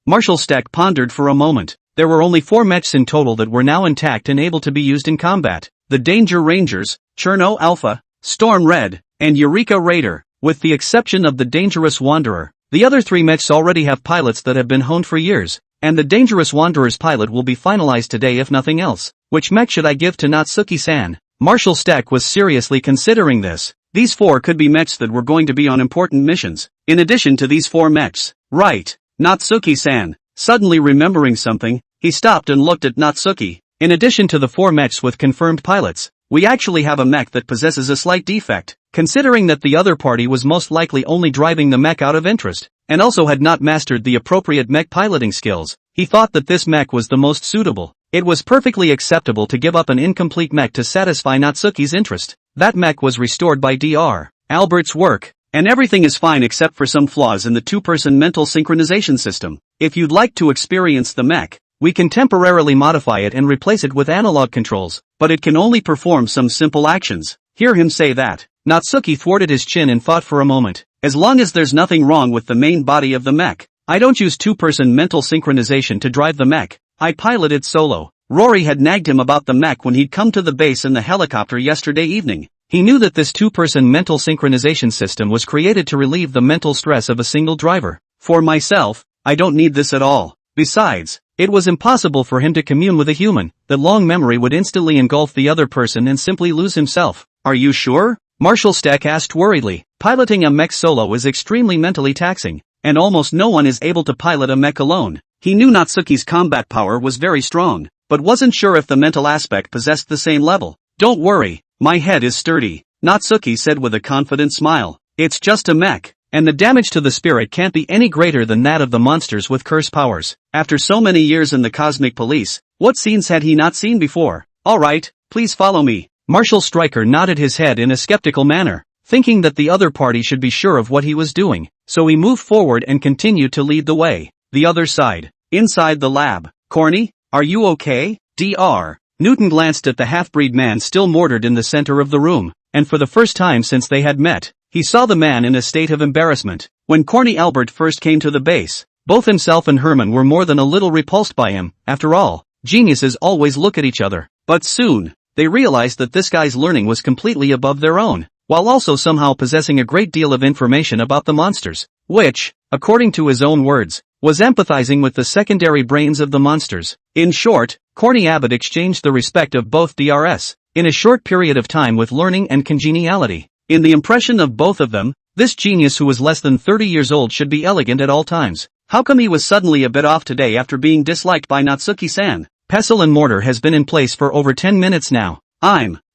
Marshal Steck pondered for a moment. There were only 4 mechs in total that were now intact and able to be used in combat. The Danger Rangers, Cherno Alpha, Storm Red, and Eureka Raider. With the exception of the Dangerous Wanderer, the other 3 mechs already have pilots that have been honed for years, and the Dangerous Wanderer's pilot will be finalized today if nothing else. Which mech should I give to Natsuki-san? Marshal Steck was seriously considering this. These 4 could be mechs that were going to be on important missions. In addition to these 4 mechs. Right, Natsuki-san. Suddenly remembering something, he stopped and looked at Natsuki. In addition to the 4 mechs with confirmed pilots, we actually have a mech that possesses a slight defect. Considering that the other party was most likely only driving the mech out of interest, and also had not mastered the appropriate mech piloting skills, he thought that this mech was the most suitable. It was perfectly acceptable to give up an incomplete mech to satisfy Natsuki's interest. That mech was restored by Dr. Albert's work, and everything is fine except for some flaws in the 2-person mental synchronization system. If you'd like to experience the mech, we can temporarily modify it and replace it with analog controls, but it can only perform some simple actions. Hear him say that. Natsuki thwarted his chin and thought for a moment. As long as there's nothing wrong with the main body of the mech, I don't use 2-person mental synchronization to drive the mech. I pilot it solo. Rory had nagged him about the mech when he'd come to the base in the helicopter yesterday evening. He knew that this 2-person mental synchronization system was created to relieve the mental stress of a single driver. For myself, I don't need this at all. Besides, It was impossible for him to commune with a human. That long memory would instantly engulf the other person and simply lose himself. Are you sure? Marshall Steck asked worriedly. Piloting a mech solo is extremely mentally taxing, and almost no one is able to pilot a mech alone. He knew Natsuki's combat power was very strong, but wasn't sure if the mental aspect possessed the same level. Don't worry, my head is sturdy, Natsuki said with a confident smile. It's just a mech, and the damage to the spirit can't be any greater than that of the monsters with curse powers. After so many years in the Cosmic Police, what scenes had he not seen before? Alright, please follow me. Marshall Stryker nodded his head in a skeptical manner, thinking that the other party should be sure of what he was doing, so he moved forward and continued to lead the way. The other side. Inside the lab. Corny, are you okay? Dr. Newton glanced at the half-breed man still mortared in the center of the room, and for the first time since they had met, he saw the man in a state of embarrassment. When Corny Albert first came to the base, both himself and Herman were more than a little repulsed by him. After all, geniuses always look at each other. But soon, they realized that this guy's learning was completely above their own, while also somehow possessing a great deal of information about the monsters, which, according to his own words, was empathizing with the secondary brains of the monsters. In short, Corny Abbott exchanged the respect of both DRS, in a short period of time with learning and congeniality. In the impression of both of them, this genius who was less than 30 years old should be elegant at all times. How come he was suddenly a bit off today after being disliked by Natsuki-san? Pestle and mortar has been in place for over 10 minutes now.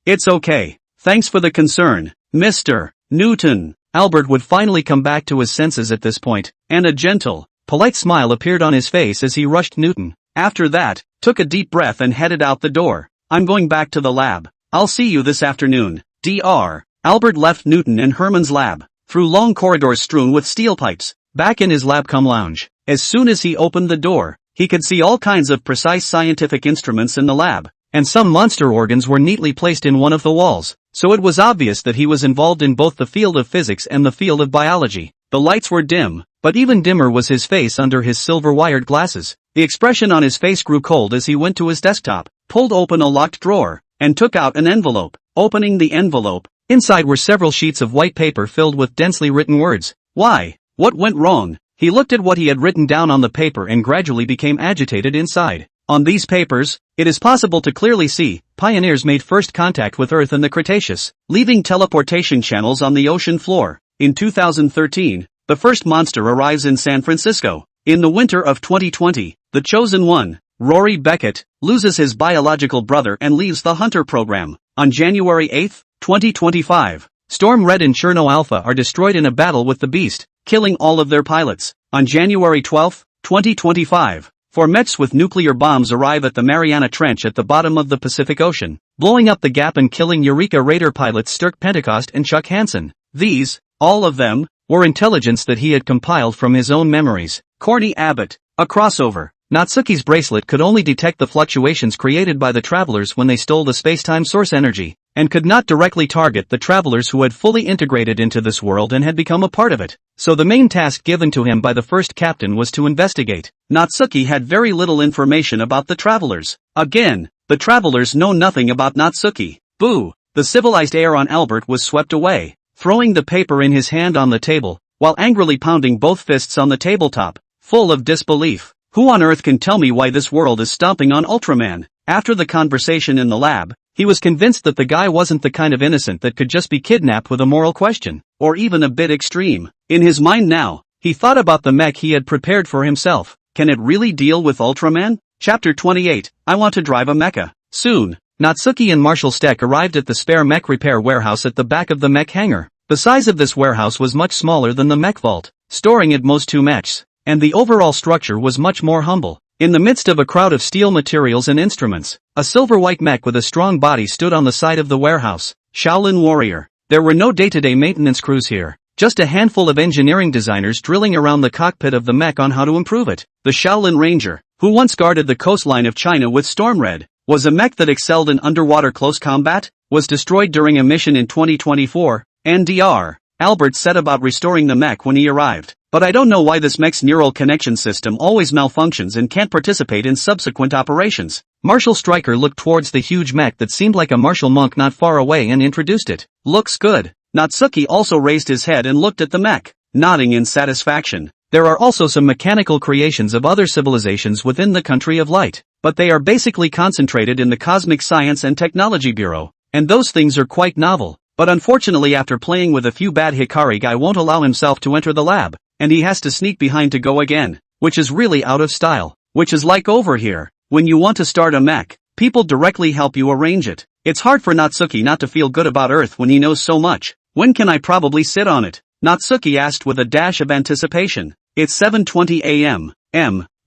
It's okay. Thanks for the concern, Mr. Newton. Albert would finally come back to his senses at this point, and a gentle, polite smile appeared on his face as he rushed Newton. After that, took a deep breath and headed out the door. I'm going back to the lab. I'll see you this afternoon. Dr. Albert left Newton and Herman's lab, through long corridors strewn with steel pipes, back in his lab-cum lounge. As soon as he opened the door, he could see all kinds of precise scientific instruments in the lab, and some monster organs were neatly placed in one of the walls, so it was obvious that he was involved in both the field of physics and the field of biology. The lights were dim, but even dimmer was his face under his silver-wired glasses. The expression on his face grew cold as he went to his desktop, pulled open a locked drawer, and took out an envelope. Opening the envelope, inside were several sheets of white paper filled with densely written words. Why? What went wrong? He looked at what he had written down on the paper and gradually became agitated inside. On these papers, it is possible to clearly see, pioneers made first contact with Earth in the Cretaceous, leaving teleportation channels on the ocean floor. In 2013, the first monster arrives in San Francisco. In the winter of 2020, the chosen one, Rory Beckett, loses his biological brother and leaves the Hunter program. On January 8, 2025, Storm Red and Cherno Alpha are destroyed in a battle with the Beast, killing all of their pilots. On January 12, 2025, four mechs with nuclear bombs arrive at the Mariana Trench at the bottom of the Pacific Ocean, blowing up the gap and killing Eureka Raider pilots Sturk Pentecost and Chuck Hansen. These, all of them, were intelligence that he had compiled from his own memories. Corny Abbott, a crossover. Natsuki's bracelet could only detect the fluctuations created by the travelers when they stole the space-time source energy, and could not directly target the travelers who had fully integrated into this world and had become a part of it. So the main task given to him by the first captain was to investigate. Natsuki had very little information about the travelers. Again, the travelers know nothing about Natsuki. Boo! The civilized air on Albert was swept away, throwing the paper in his hand on the table, while angrily pounding both fists on the tabletop, full of disbelief. Who on earth can tell me why this world is stomping on Ultraman? After the conversation in the lab, he was convinced that the guy wasn't the kind of innocent that could just be kidnapped with a moral question, or even a bit extreme. In his mind now, he thought about the mech he had prepared for himself. Can it really deal with Ultraman? Chapter 28, I want to drive a mecha. Soon, Natsuki and Marshall Steck arrived at the spare mech repair warehouse at the back of the mech hangar. The size of this warehouse was much smaller than the mech vault, storing at most 2 mechs, and the overall structure was much more humble. In the midst of a crowd of steel materials and instruments, a silver-white mech with a strong body stood on the side of the warehouse. Shaolin Warrior. There were no day-to-day maintenance crews here, just a handful of engineering designers drilling around the cockpit of the mech on how to improve it. The Shaolin Ranger, who once guarded the coastline of China with Storm Red, was a mech that excelled in underwater close combat, was destroyed during a mission in 2024, and Dr. Albert set about restoring the mech when he arrived. But I don't know why this mech's neural connection system always malfunctions and can't participate in subsequent operations. Marshall Stryker looked towards the huge mech that seemed like a martial monk not far away and introduced it. Looks good. Natsuki also raised his head and looked at the mech, nodding in satisfaction. There are also some mechanical creations of other civilizations within the country of light, but they are basically concentrated in the Cosmic Science and Technology Bureau, and those things are quite novel. But unfortunately, after playing with a few bad Hikari guy won't allow himself to enter the lab, and he has to sneak behind to go again, which is really out of style. Which is like over here, when you want to start a mech, people directly help you arrange it. It's hard for Natsuki not to feel good about Earth when he knows so much. When can I probably sit on it? Natsuki asked with a dash of anticipation. It's 7:20 a.m.,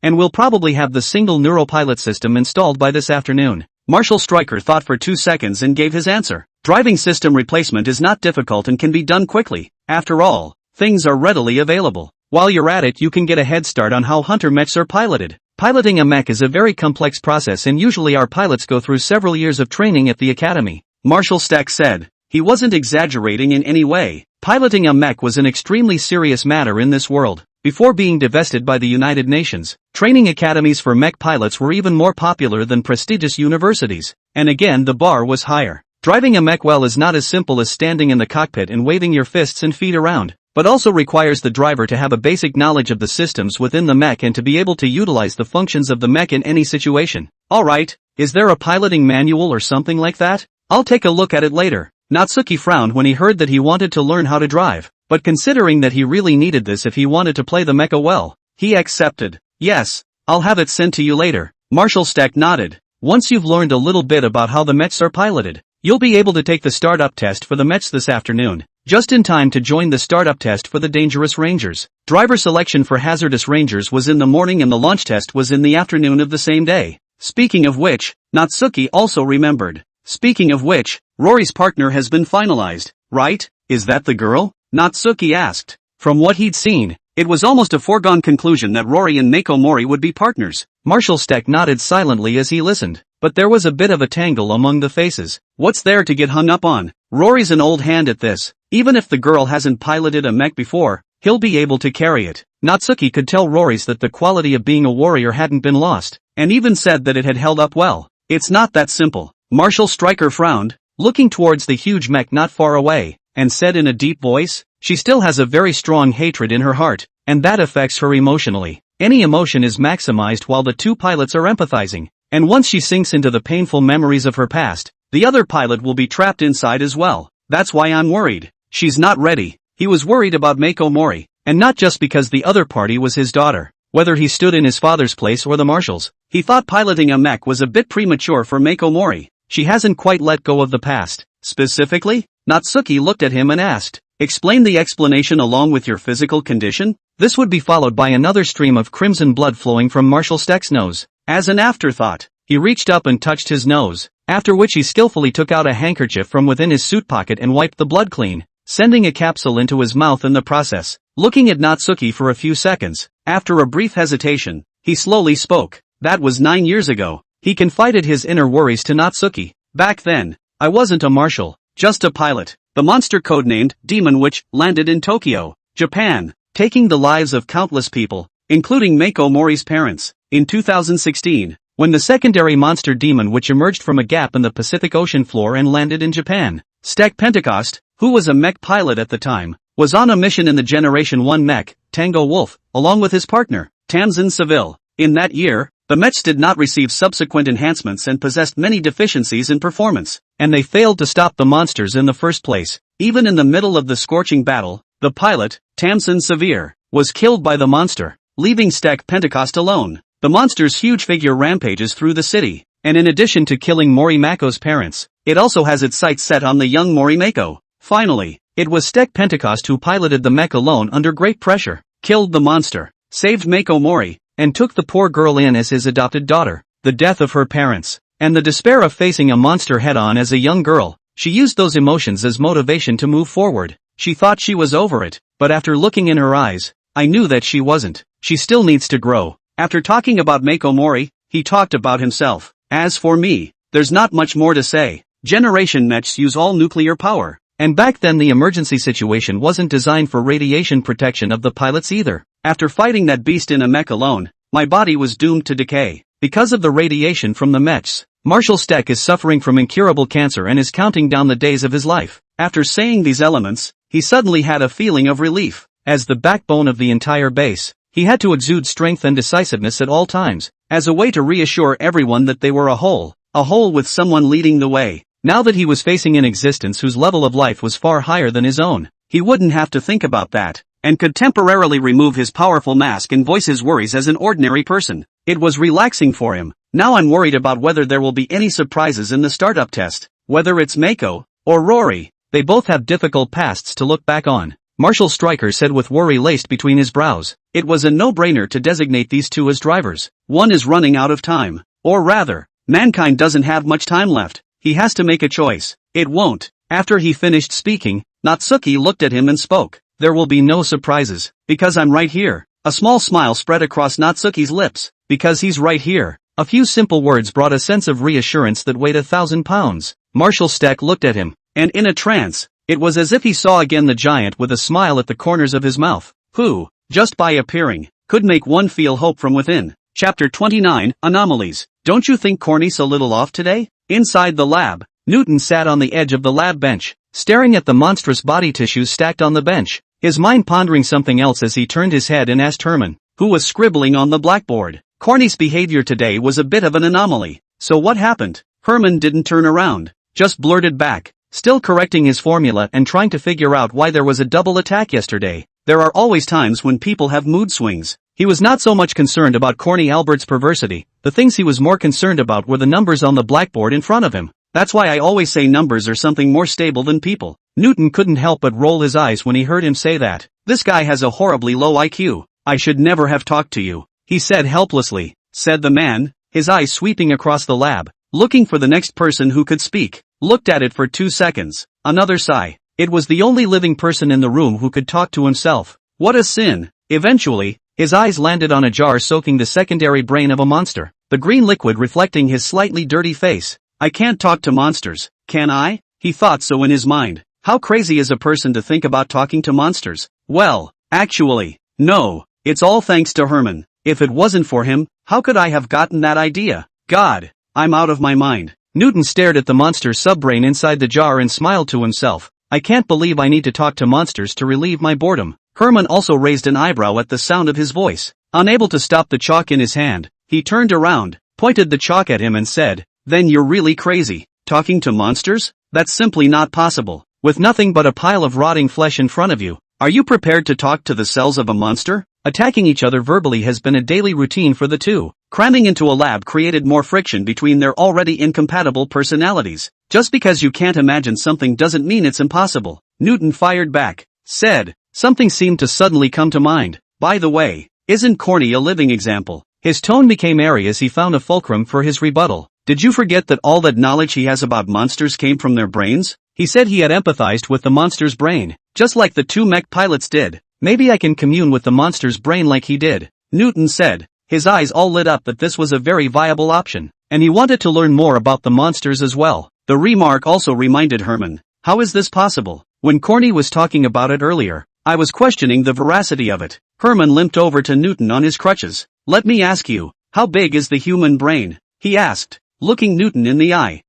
and we'll probably have the single neuropilot system installed by this afternoon. Marshall Stryker thought for 2 seconds and gave his answer. Driving system replacement is not difficult and can be done quickly. After all, things are readily available. While you're at it, you can get a head start on how hunter mechs are piloted. Piloting a mech is a very complex process, and usually our pilots go through several years of training at the academy. Marshall Stack said. He wasn't exaggerating in any way. Piloting a mech was an extremely serious matter in this world. Before being divested by the United Nations, training academies for mech pilots were even more popular than prestigious universities. And again, the bar was higher. Driving a mech well is not as simple as standing in the cockpit and waving your fists and feet around, but also requires the driver to have a basic knowledge of the systems within the mech and to be able to utilize the functions of the mech in any situation. Alright, is there a piloting manual or something like that? I'll take a look at it later. Natsuki frowned when he heard that he wanted to learn how to drive, but considering that he really needed this if he wanted to play the mecha well, he accepted. Yes, I'll have it sent to you later. Marshall Stack nodded. Once you've learned a little bit about how the mechs are piloted, you'll be able to take the startup test for the mechs this afternoon, just in time to join the startup test for the Dangerous Rangers. Driver selection for Hazardous Rangers was in the morning and the launch test was in the afternoon of the same day. Speaking of which, Natsuki also remembered. Speaking of which, Rory's partner has been finalized, right? Is that the girl? Natsuki asked. From what he'd seen, it was almost a foregone conclusion that Rory and Mako Mori would be partners. Marshall Stack nodded silently as he listened, but there was a bit of a tangle among the faces. What's there to get hung up on? Rory's an old hand at this. Even if the girl hasn't piloted a mech before, he'll be able to carry it. Natsuki could tell Rory's that the quality of being a warrior hadn't been lost, and even said that it had held up well. It's not that simple. Marshall Stryker frowned, looking towards the huge mech not far away, and said in a deep voice, she still has a very strong hatred in her heart, and that affects her emotionally. Any emotion is maximized while the two pilots are empathizing, and once she sinks into the painful memories of her past, the other pilot will be trapped inside as well. That's why I'm worried. She's not ready. He was worried about Mako Mori, and not just because the other party was his daughter. Whether he stood in his father's place or the Marshalls, he thought piloting a mech was a bit premature for Mako Mori. She hasn't quite let go of the past. Specifically? Natsuki looked at him and asked, explain the explanation along with your physical condition? This would be followed by another stream of crimson blood flowing from Marshall Stack's nose. As an afterthought, he reached up and touched his nose, after which he skillfully took out a handkerchief from within his suit pocket and wiped the blood clean, sending a capsule into his mouth in the process. Looking at Natsuki for a few seconds, after a brief hesitation, he slowly spoke. That was 9 years ago. He confided his inner worries to Natsuki. Back then, I wasn't a marshal, just a pilot. The monster codenamed Demon Witch landed in Tokyo, Japan, taking the lives of countless people, including Mako Mori's parents. In 2016, when the secondary monster Demon Witch emerged from a gap in the Pacific Ocean floor and landed in Japan, Stack Pentecost, who was a mech pilot at the time, was on a mission in the Generation 1 mech, Tango Wolf, along with his partner, Tamsin Seville. In that year, the mechs did not receive subsequent enhancements and possessed many deficiencies in performance, and they failed to stop the monsters in the first place. Even in the middle of the scorching battle, the pilot, Tamsin Severe, was killed by the monster, leaving Stack Pentecost alone. The monster's huge figure rampages through the city, and in addition to killing Mori Mako's parents, it also has its sights set on the young Mori Mako. Finally, it was Stack Pentecost who piloted the mech alone under great pressure, killed the monster, saved Mako Mori, and took the poor girl in as his adopted daughter. The death of her parents, and the despair of facing a monster head-on as a young girl, she used those emotions as motivation to move forward. She thought she was over it, but after looking in her eyes, I knew that she wasn't. She still needs to grow. After talking about Mako Mori, he talked about himself. As for me, there's not much more to say. Generation mechs use all nuclear power, and back then the emergency situation wasn't designed for radiation protection of the pilots either. After fighting that beast in a mech alone, my body was doomed to decay. Because of the radiation from the mechs, Marshall Stack is suffering from incurable cancer and is counting down the days of his life. After saying these elements, he suddenly had a feeling of relief. As the backbone of the entire base, he had to exude strength and decisiveness at all times, as a way to reassure everyone that they were a whole with someone leading the way. Now that he was facing an existence whose level of life was far higher than his own, he wouldn't have to think about that, and could temporarily remove his powerful mask and voice his worries as an ordinary person. It was relaxing for him. Now I'm worried about whether there will be any surprises in the startup test, whether it's Mako or Rory. They both have difficult pasts to look back on, Marshall Stryker said with worry laced between his brows. It was a no-brainer to designate these two as drivers. One is running out of time. Or rather, mankind doesn't have much time left. He has to make a choice. It won't. After he finished speaking, Natsuki looked at him and spoke. There will be no surprises, because I'm right here. A small smile spread across Natsuki's lips. Because he's right here. A few simple words brought a sense of reassurance that weighed 1,000 pounds. Marshall Stack looked at him, and in a trance, it was as if he saw again the giant with a smile at the corners of his mouth, who, just by appearing, could make one feel hope from within. Chapter 29, Anomalies. Don't you think Corny's a little off today? Inside the lab, Newton sat on the edge of the lab bench, staring at the monstrous body tissues stacked on the bench, his mind pondering something else as he turned his head and asked Herman, who was scribbling on the blackboard. Corny's behavior today was a bit of an anomaly. So what happened? Herman didn't turn around, just blurted back, still correcting his formula and trying to figure out why there was a double attack yesterday. There are always times when people have mood swings. He was not so much concerned about Corny Albert's perversity. The things he was more concerned about were the numbers on the blackboard in front of him. That's why I always say numbers are something more stable than people. Newton couldn't help but roll his eyes when he heard him say that. This guy has a horribly low IQ. I should never have talked to you, he said helplessly. Said the man, his eyes sweeping across the lab, looking for the next person who could speak. Looked at it for 2 seconds. Another sigh. It was the only living person in the room who could talk to himself. What a sin. Eventually, his eyes landed on a jar soaking the secondary brain of a monster, the green liquid reflecting his slightly dirty face. I can't talk to monsters, can I? He thought so in his mind. How crazy is a person to think about talking to monsters? Well, actually, no. It's all thanks to Herman. If it wasn't for him, how could I have gotten that idea? God, I'm out of my mind. Newton stared at the monster's subbrain inside the jar and smiled to himself. I can't believe I need to talk to monsters to relieve my boredom. Herman also raised an eyebrow at the sound of his voice. Unable to stop the chalk in his hand, he turned around, pointed the chalk at him and said, Then you're really crazy. Talking to monsters? That's simply not possible. With nothing but a pile of rotting flesh in front of you, are you prepared to talk to the cells of a monster? Attacking each other verbally has been a daily routine for the two. Cramming into a lab created more friction between their already incompatible personalities. Just because you can't imagine something doesn't mean it's impossible. Newton fired back. Said, something seemed to suddenly come to mind. By the way, isn't Corny a living example? His tone became airy as he found a fulcrum for his rebuttal. Did you forget that all that knowledge he has about monsters came from their brains? He said he had empathized with the monster's brain, just like the two mech pilots did. Maybe I can commune with the monster's brain like he did. Newton said, his eyes all lit up that this was a very viable option, and he wanted to learn more about the monsters as well. The remark also reminded Herman, how is this possible? When Corny was talking about it earlier, I was questioning the veracity of it. Herman limped over to Newton on his crutches. Let me ask you, how big is the human brain? He asked, looking Newton in the eye.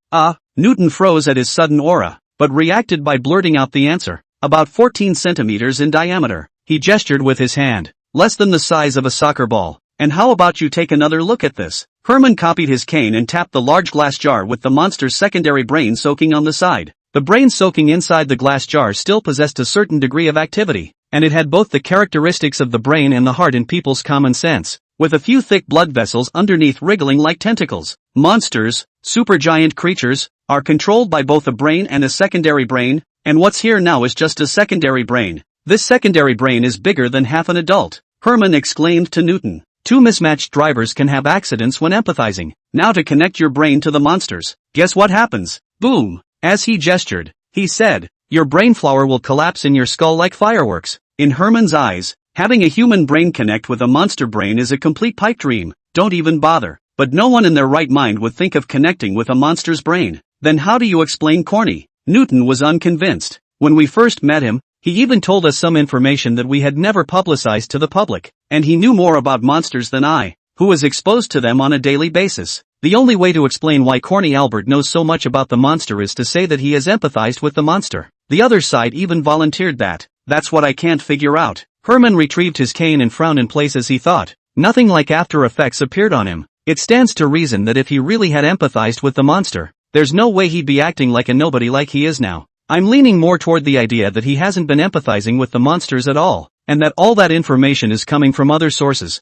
Newton froze at his sudden aura, but reacted by blurting out the answer. About 14 centimeters in diameter. He gestured with his hand. Less than the size of a soccer ball. And how about you take another look at this? Herman copied his cane and tapped the large glass jar with the monster's secondary brain soaking on the side. The brain soaking inside the glass jar still possessed a certain degree of activity, and it had both the characteristics of the brain and the heart in people's common sense, with a few thick blood vessels underneath wriggling like tentacles. Monsters, supergiant creatures, are controlled by both a brain and a secondary brain, and what's here now is just a secondary brain. This secondary brain is bigger than half an adult, Herman exclaimed to Newton. Two mismatched drivers can have accidents when empathizing. Now to connect your brain to the monsters. Guess what happens? Boom! As he gestured, he said, your brain flower will collapse in your skull like fireworks. In Herman's eyes, having a human brain connect with a monster brain is a complete pipe dream. Don't even bother. But no one in their right mind would think of connecting with a monster's brain. Then how do you explain Corny? Newton was unconvinced. When we first met him, he even told us some information that we had never publicized to the public, and he knew more about monsters than I, who was exposed to them on a daily basis. The only way to explain why Corny Albert knows so much about the monster is to say that he has empathized with the monster. The other side even volunteered that. That's what I can't figure out. Herman retrieved his cane and frowned in place as he thought. Nothing like after effects appeared on him. It stands to reason that if he really had empathized with the monster, there's no way he'd be acting like a nobody like he is now. I'm leaning more toward the idea that he hasn't been empathizing with the monsters at all, and that all that information is coming from other sources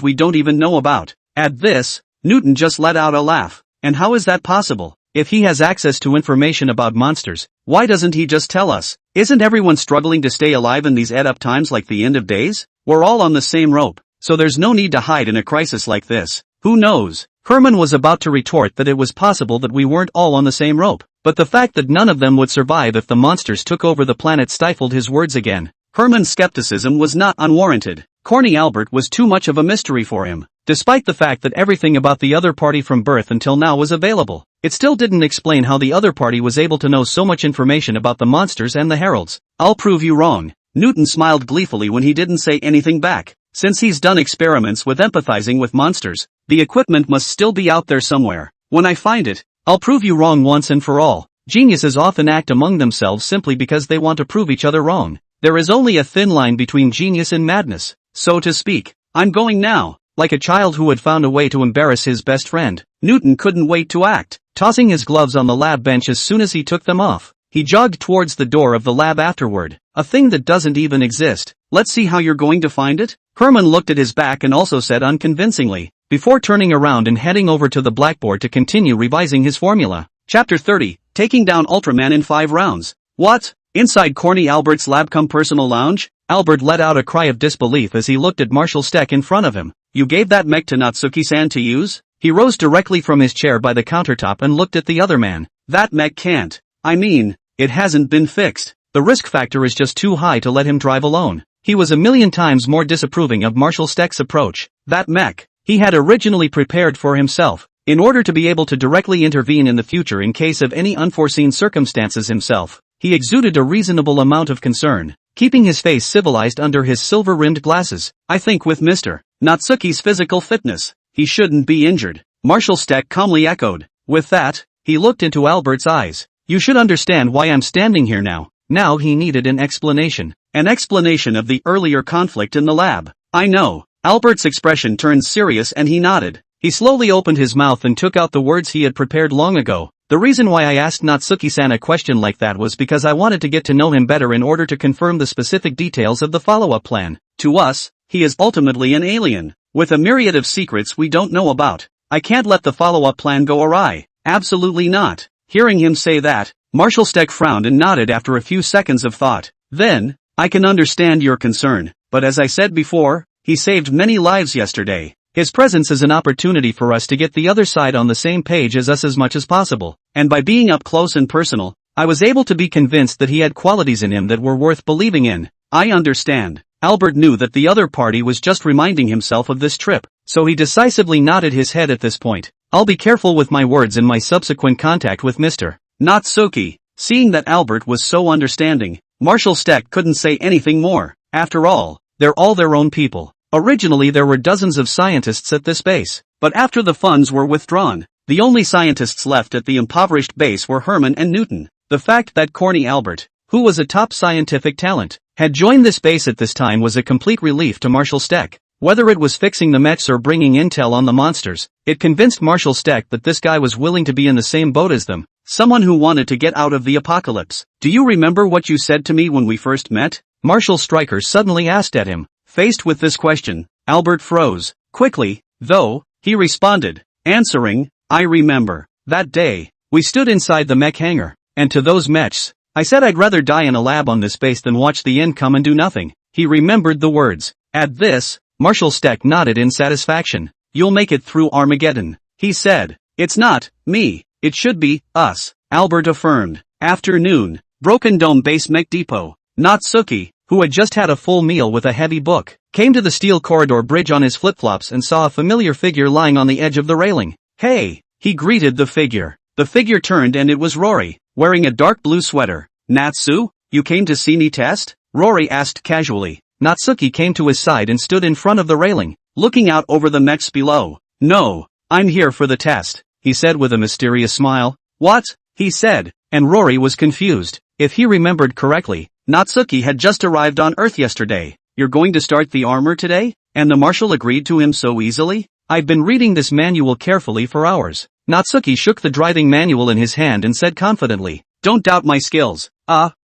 we don't even know about. At this, Newton just let out a laugh. And how is that possible? If he has access to information about monsters, why doesn't he just tell us? Isn't everyone struggling to stay alive in these ed-up times like the end of days? We're all on the same rope, so there's no need to hide in a crisis like this. Who knows? Herman was about to retort that it was possible that we weren't all on the same rope, but the fact that none of them would survive if the monsters took over the planet stifled his words again. Herman's skepticism was not unwarranted. Corny Albert was too much of a mystery for him. Despite the fact that everything about the other party from birth until now was available, it still didn't explain how the other party was able to know so much information about the monsters and the heralds. I'll prove you wrong. Newton smiled gleefully when he didn't say anything back. Since he's done experiments with empathizing with monsters, the equipment must still be out there somewhere. When I find it, I'll prove you wrong once and for all. Geniuses often act among themselves simply because they want to prove each other wrong. There is only a thin line between genius and madness, so to speak. I'm going now. Like a child who had found a way to embarrass his best friend, Newton couldn't wait to act. Tossing his gloves on the lab bench as soon as he took them off, he jogged towards the door of the lab afterward. A thing that doesn't even exist. Let's see how you're going to find it? Herman looked at his back and also said unconvincingly, before turning around and heading over to the blackboard to continue revising his formula. Chapter 30, Taking Down Ultraman in 5 Rounds. What? Inside Corny Albert's lab-cum-personal lounge? Albert let out a cry of disbelief as he looked at Marshall Steck in front of him. You gave that mech to Natsuki-san to use? He rose directly from his chair by the countertop and looked at the other man. That mech can't. I mean, it hasn't been fixed. The risk factor is just too high to let him drive alone. He was a million times more disapproving of Marshall Steck's approach. That mech, he had originally prepared for himself, in order to be able to directly intervene in the future in case of any unforeseen circumstances himself. He exuded a reasonable amount of concern, keeping his face civilized under his silver-rimmed glasses. I think with Mr. Natsuki's physical fitness, he shouldn't be injured. Marshall Steck calmly echoed. With that, he looked into Albert's eyes. You should understand why I'm standing here now. Now he needed an explanation. An explanation of the earlier conflict in the lab. I know. Albert's expression turned serious and he nodded. He slowly opened his mouth and took out the words he had prepared long ago. The reason why I asked Natsuki-san a question like that was because I wanted to get to know him better in order to confirm the specific details of the follow-up plan. To us, he is ultimately an alien, with a myriad of secrets we don't know about. I can't let the follow-up plan go awry. Absolutely not. Hearing him say that, Marshall Steck frowned and nodded after a few seconds of thought. Then, I can understand your concern, but as I said before, he saved many lives yesterday. His presence is an opportunity for us to get the other side on the same page as us as much as possible, and by being up close and personal, I was able to be convinced that he had qualities in him that were worth believing in. I understand. Albert knew that the other party was just reminding himself of this trip, so he decisively nodded his head at this point. I'll be careful with my words in my subsequent contact with Mr. Natsuki. Seeing that Albert was so understanding, Marshall Steck couldn't say anything more. After all, they're all their own people. Originally there were dozens of scientists at this base, but after the funds were withdrawn, the only scientists left at the impoverished base were Herman and Newton. The fact that Corny Albert, who was a top scientific talent, had joined this base at this time was a complete relief to Marshall Steck. Whether it was fixing the mechs or bringing intel on the monsters, it convinced Marshall Steck that this guy was willing to be in the same boat as them, someone who wanted to get out of the apocalypse. Do you remember what you said to me when we first met? Marshall Stryker suddenly asked at him. Faced with this question, Albert froze. Quickly, though, he responded, answering, I remember. That day, we stood inside the mech hangar, and to those mechs, I said I'd rather die in a lab on this base than watch the end come and do nothing. He remembered the words. At this, Marshall Steck nodded in satisfaction. You'll make it through Armageddon, he said. It's not me, it should be us, Albert affirmed. Afternoon, Broken Dome Base Mech Depot. Natsuki, who had just had a full meal with a heavy book, came to the steel corridor bridge on his flip-flops and saw a familiar figure lying on the edge of the railing. Hey, he greeted the figure. The figure turned and it was Rory, wearing a dark blue sweater. Natsu, you came to see me test? Rory asked casually. Natsuki came to his side and stood in front of the railing, looking out over the mechs below. No, I'm here for the test, he said with a mysterious smile. What? He said, and Rory was confused. If he remembered correctly, Natsuki had just arrived on Earth yesterday. you're going to start the armor today? And the marshal agreed to him so easily? I've been reading this manual carefully for hours. Natsuki shook the driving manual in his hand and said confidently, don't doubt my skills.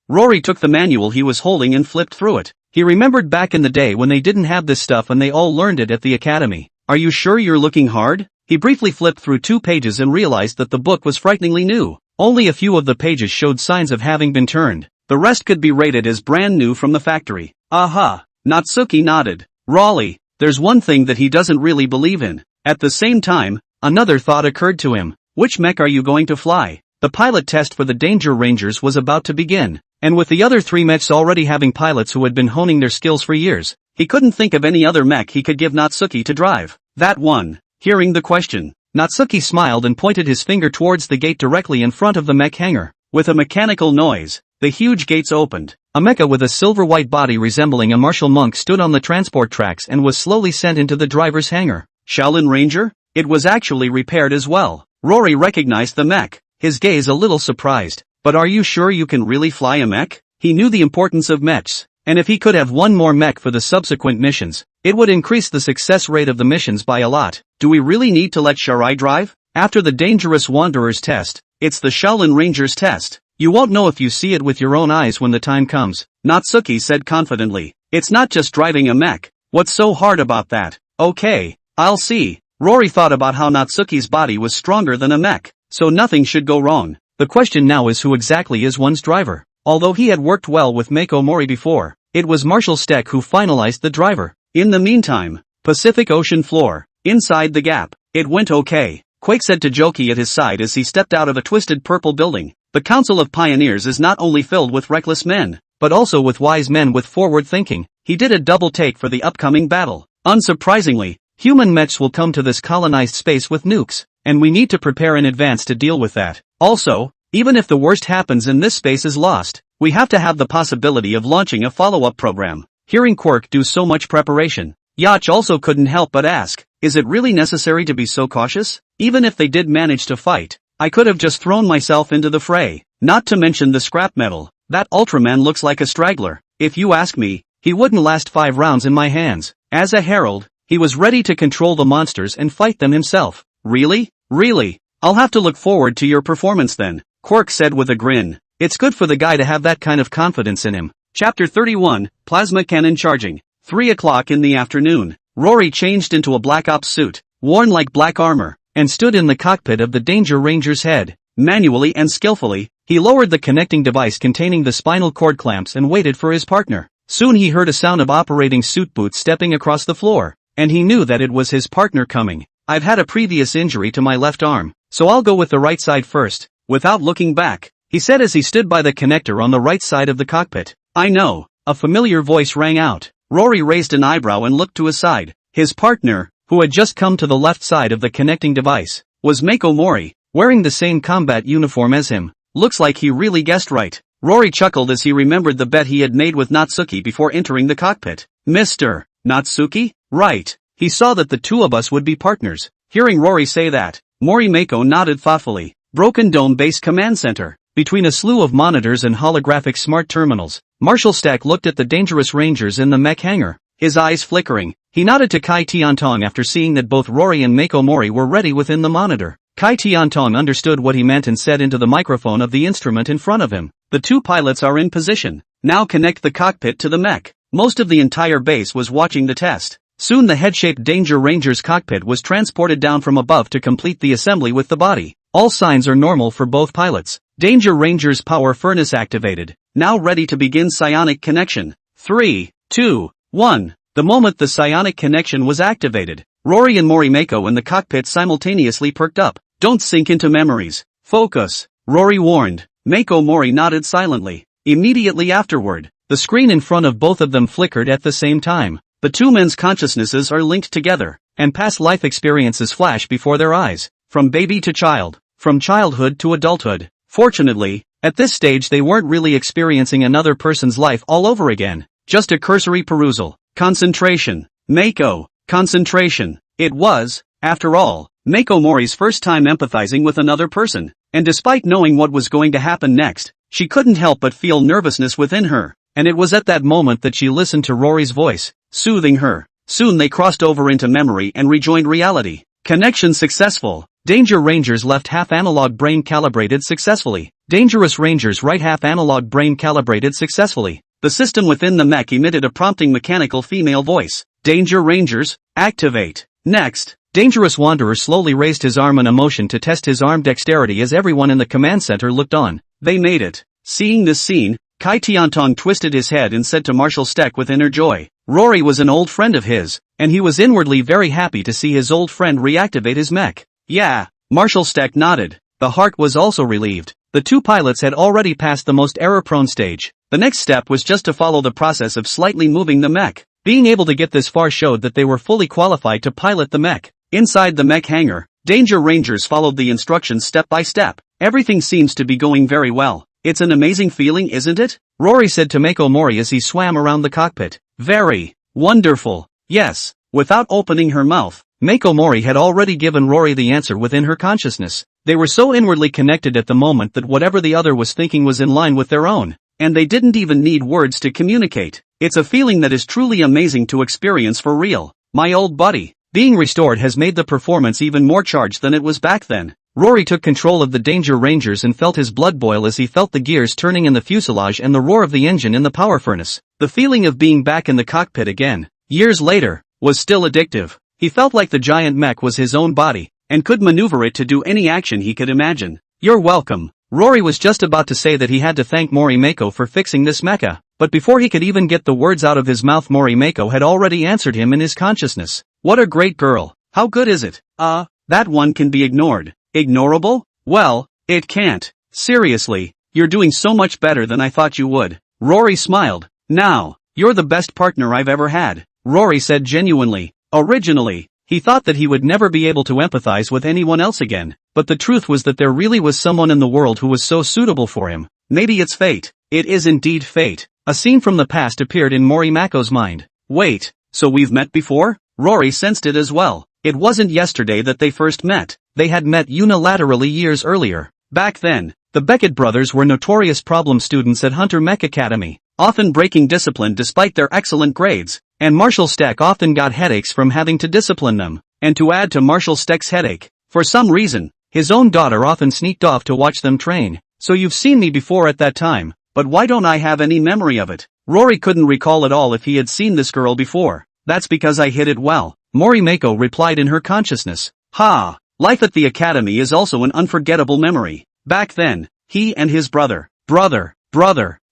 Rory took the manual he was holding and flipped through it. He remembered back in the day when they didn't have this stuff and they all learned it at the academy. Are you sure you're looking hard? He briefly flipped through 2 pages and realized that the book was frighteningly new. Only a few of the pages showed signs of having been turned. The rest could be rated as brand new from the factory. Aha! Natsuki nodded. Raleigh, there's one thing that he doesn't really believe in. At the same time, another thought occurred to him. Which mech are you going to fly? The pilot test for the Danger Rangers was about to begin. And with the other 3 mechs already having pilots who had been honing their skills for years, he couldn't think of any other mech he could give Natsuki to drive. That one. Hearing the question, Natsuki smiled and pointed his finger towards the gate directly in front of the mech hangar. With a mechanical noise, the huge gates opened. A mecha with a silver-white body resembling a martial monk stood on the transport tracks and was slowly sent into the driver's hangar. Shaolin Ranger? It was actually repaired as well. Rory recognized the mech, his gaze a little surprised. But are you sure you can really fly a mech? He knew the importance of mechs, and if he could have one more mech for the subsequent missions, it would increase the success rate of the missions by a lot. Do we really need to let Shirai drive? After the Dangerous Wanderers test, it's the Shaolin Rangers test. You won't know if you see it with your own eyes when the time comes, Natsuki said confidently. It's not just driving a mech. What's so hard about that? Okay, I'll see. Rory thought about how Natsuki's body was stronger than a mech, so nothing should go wrong. The question now is who exactly is one's driver. Although he had worked well with Mako Mori before, it was Marshal Steck who finalized the driver. In the meantime, Pacific Ocean floor, inside the gap, it went okay, Quake said to Joki at his side as he stepped out of a twisted purple building. The Council of Pioneers is not only filled with reckless men, but also with wise men with forward thinking. He did a double take for the upcoming battle. Unsurprisingly, human mechs will come to this colonized space with nukes, and we need to prepare in advance to deal with that. Also, even if the worst happens and this space is lost, we have to have the possibility of launching a follow-up program. Hearing Quirk do so much preparation, Yacht also couldn't help but ask, is it really necessary to be so cautious? Even if they did manage to fight, I could have just thrown myself into the fray. Not to mention the scrap metal. That Ultraman looks like a straggler. If you ask me, he wouldn't last 5 rounds in my hands. As a herald, he was ready to control the monsters and fight them himself. Really? Really? I'll have to look forward to your performance then, Quirk said with a grin. It's good for the guy to have that kind of confidence in him. Chapter 31, Plasma Cannon Charging. 3 o'clock in the afternoon. Rory changed into a Black Ops suit, worn like black armor, and stood in the cockpit of the Danger Ranger's head. Manually and skillfully, he lowered the connecting device containing the spinal cord clamps and waited for his partner. Soon he heard a sound of operating suit boots stepping across the floor, and he knew that it was his partner coming. I've had a previous injury to my left arm, so I'll go with the right side first, without looking back, he said as he stood by the connector on the right side of the cockpit. I know, a familiar voice rang out. Rory raised an eyebrow and looked to his side. His partner, who had just come to the left side of the connecting device, was Mako Mori, wearing the same combat uniform as him. Looks like he really guessed right. Rory chuckled as he remembered the bet he had made with Natsuki before entering the cockpit. Mr. Natsuki? Right. He saw that the two of us would be partners. Hearing Rory say that, Mori Mako nodded thoughtfully. Broken Dome Base Command Center. Between a slew of monitors and holographic smart terminals, Marshal Stack looked at the Dangerous Rangers in the mech hangar. His eyes flickering, he nodded to Kai Tiantong after seeing that both Rory and Mako Mori were ready within the monitor. Kai Tiantong understood what he meant and said into the microphone of the instrument in front of him. The two pilots are in position. Now connect the cockpit to the mech. Most of the entire base was watching the test. Soon the head-shaped Danger Ranger's cockpit was transported down from above to complete the assembly with the body. All signs are normal for both pilots. Danger Ranger's power furnace activated. Now ready to begin psionic connection. 3, 2, 1. The moment the psionic connection was activated, Rory and Mori Mako in the cockpit simultaneously perked up. Don't sink into memories. Focus, Rory warned. Mako Mori nodded silently. Immediately afterward, the screen in front of both of them flickered at the same time. The two men's consciousnesses are linked together, and past life experiences flash before their eyes, from baby to child, from childhood to adulthood. Fortunately, at this stage they weren't really experiencing another person's life all over again, just a cursory perusal. Concentration. Mako. Concentration. It was, after all, Mako Mori's first time empathizing with another person, and despite knowing what was going to happen next, she couldn't help but feel nervousness within her. and it was at that moment that she listened to Rory's voice, soothing her. Soon they crossed over into memory and rejoined reality. Connection successful. Danger Rangers left half analog brain calibrated successfully. Dangerous Rangers right half analog brain calibrated successfully. The system within the mech emitted a prompting mechanical female voice. Danger Rangers, activate. Next, Dangerous Wanderer slowly raised his arm in a motion to test his arm dexterity as everyone in the command center looked on. They made it. Seeing this scene, Kai Tiantong twisted his head and said to Marshal Steck with inner joy. Rory was an old friend of his, and he was inwardly very happy to see his old friend reactivate his mech. Yeah, Marshal Steck nodded. The heart was also relieved. The two pilots had already passed the most error-prone stage. The next step was just to follow the process of slightly moving the mech. Being able to get this far showed that they were fully qualified to pilot the mech. Inside the mech hangar, Danger Rangers followed the instructions step by step. Everything seems to be going very well. It's an amazing feeling, isn't it? Rory said to Mako Mori as he swam around the cockpit. Very wonderful. Yes. Without opening her mouth, Mako Mori had already given Rory the answer within her consciousness. They were so inwardly connected at the moment that whatever the other was thinking was in line with their own. And they didn't even need words to communicate. It's a feeling that is truly amazing to experience for real. My old buddy. Being restored has made the performance even more charged than it was back then. Rory took control of the Danger Rangers and felt his blood boil as he felt the gears turning in the fuselage and the roar of the engine in the power furnace. The feeling of being back in the cockpit again, years later, was still addictive. He felt like the giant mech was his own body, and could maneuver it to do any action he could imagine. You're welcome. Rory was just about to say that he had to thank Mori Mako for fixing this mecha, but before he could even get the words out of his mouth, Mori Mako had already answered him in his consciousness. What a great girl. How good is it? That one can be ignored. Ignorable? Well, it can't. Seriously, you're doing so much better than I thought you would. Rory smiled. Now, you're the best partner I've ever had. Rory said genuinely. Originally, he thought that he would never be able to empathize with anyone else again, but the truth was that there really was someone in the world who was so suitable for him. Maybe it's fate. It is indeed fate. A scene from the past appeared in Mori Mako's mind. Wait, so we've met before? Rory sensed it as well. It wasn't yesterday that they first met. They had met unilaterally years earlier. Back then, the Beckett brothers were notorious problem students at Hunter Mech Academy, often breaking discipline despite their excellent grades, and Marshal Steck often got headaches from having to discipline them. And to add to Marshal Steck's headache, for some reason, his own daughter often sneaked off to watch them train. So you've seen me before at that time, but why don't I have any memory of it? Rory couldn't recall at all if he had seen this girl before. That's because I hid it well, Mori Mako replied in her consciousness. Ha! Life at the academy is also an unforgettable memory. Back then, he and his brother.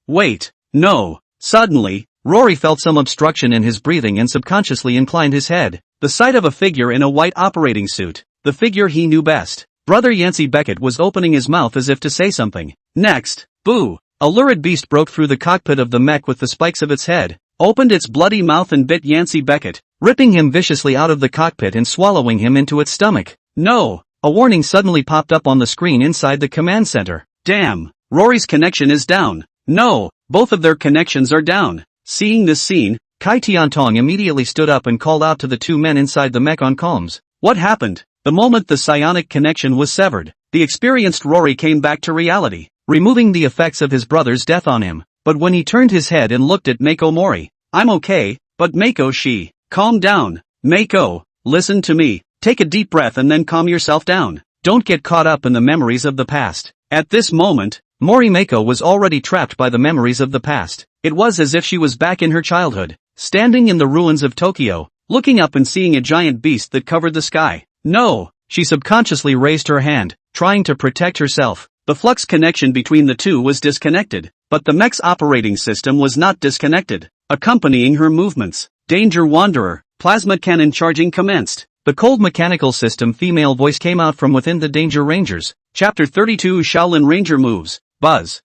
Wait, no. Suddenly, Rory felt some obstruction in his breathing and subconsciously inclined his head. The sight of a figure in a white operating suit, the figure he knew best. Brother Yancey Beckett was opening his mouth as if to say something. Next, boo! A lurid beast broke through the cockpit of the mech with the spikes of its head, opened its bloody mouth and bit Yancey Beckett, ripping him viciously out of the cockpit and swallowing him into its stomach. No! A warning suddenly popped up on the screen inside the command center. Damn! Rory's connection is down. No! Both of their connections are down. Seeing this scene, Kai Tiantong immediately stood up and called out to the two men inside the mech on comms. What happened? The moment the psionic connection was severed, the experienced Rory came back to reality, removing the effects of his brother's death on him. But when he turned his head and looked at Mako Mori, I'm okay, but Mako calm down. Mako, listen to me. Take a deep breath and then calm yourself down. Don't get caught up in the memories of the past. At this moment, Mori Mako was already trapped by the memories of the past. It was as if she was back in her childhood, standing in the ruins of Tokyo, looking up and seeing a giant beast that covered the sky. No! She subconsciously raised her hand, trying to protect herself. The flux connection between the two was disconnected, but the mech's operating system was not disconnected. Accompanying her movements, Danger Wanderer, plasma cannon charging commenced. The cold mechanical system female voice came out from within the Danger Rangers. Chapter 32 Shaolin Ranger Moves. Buzz.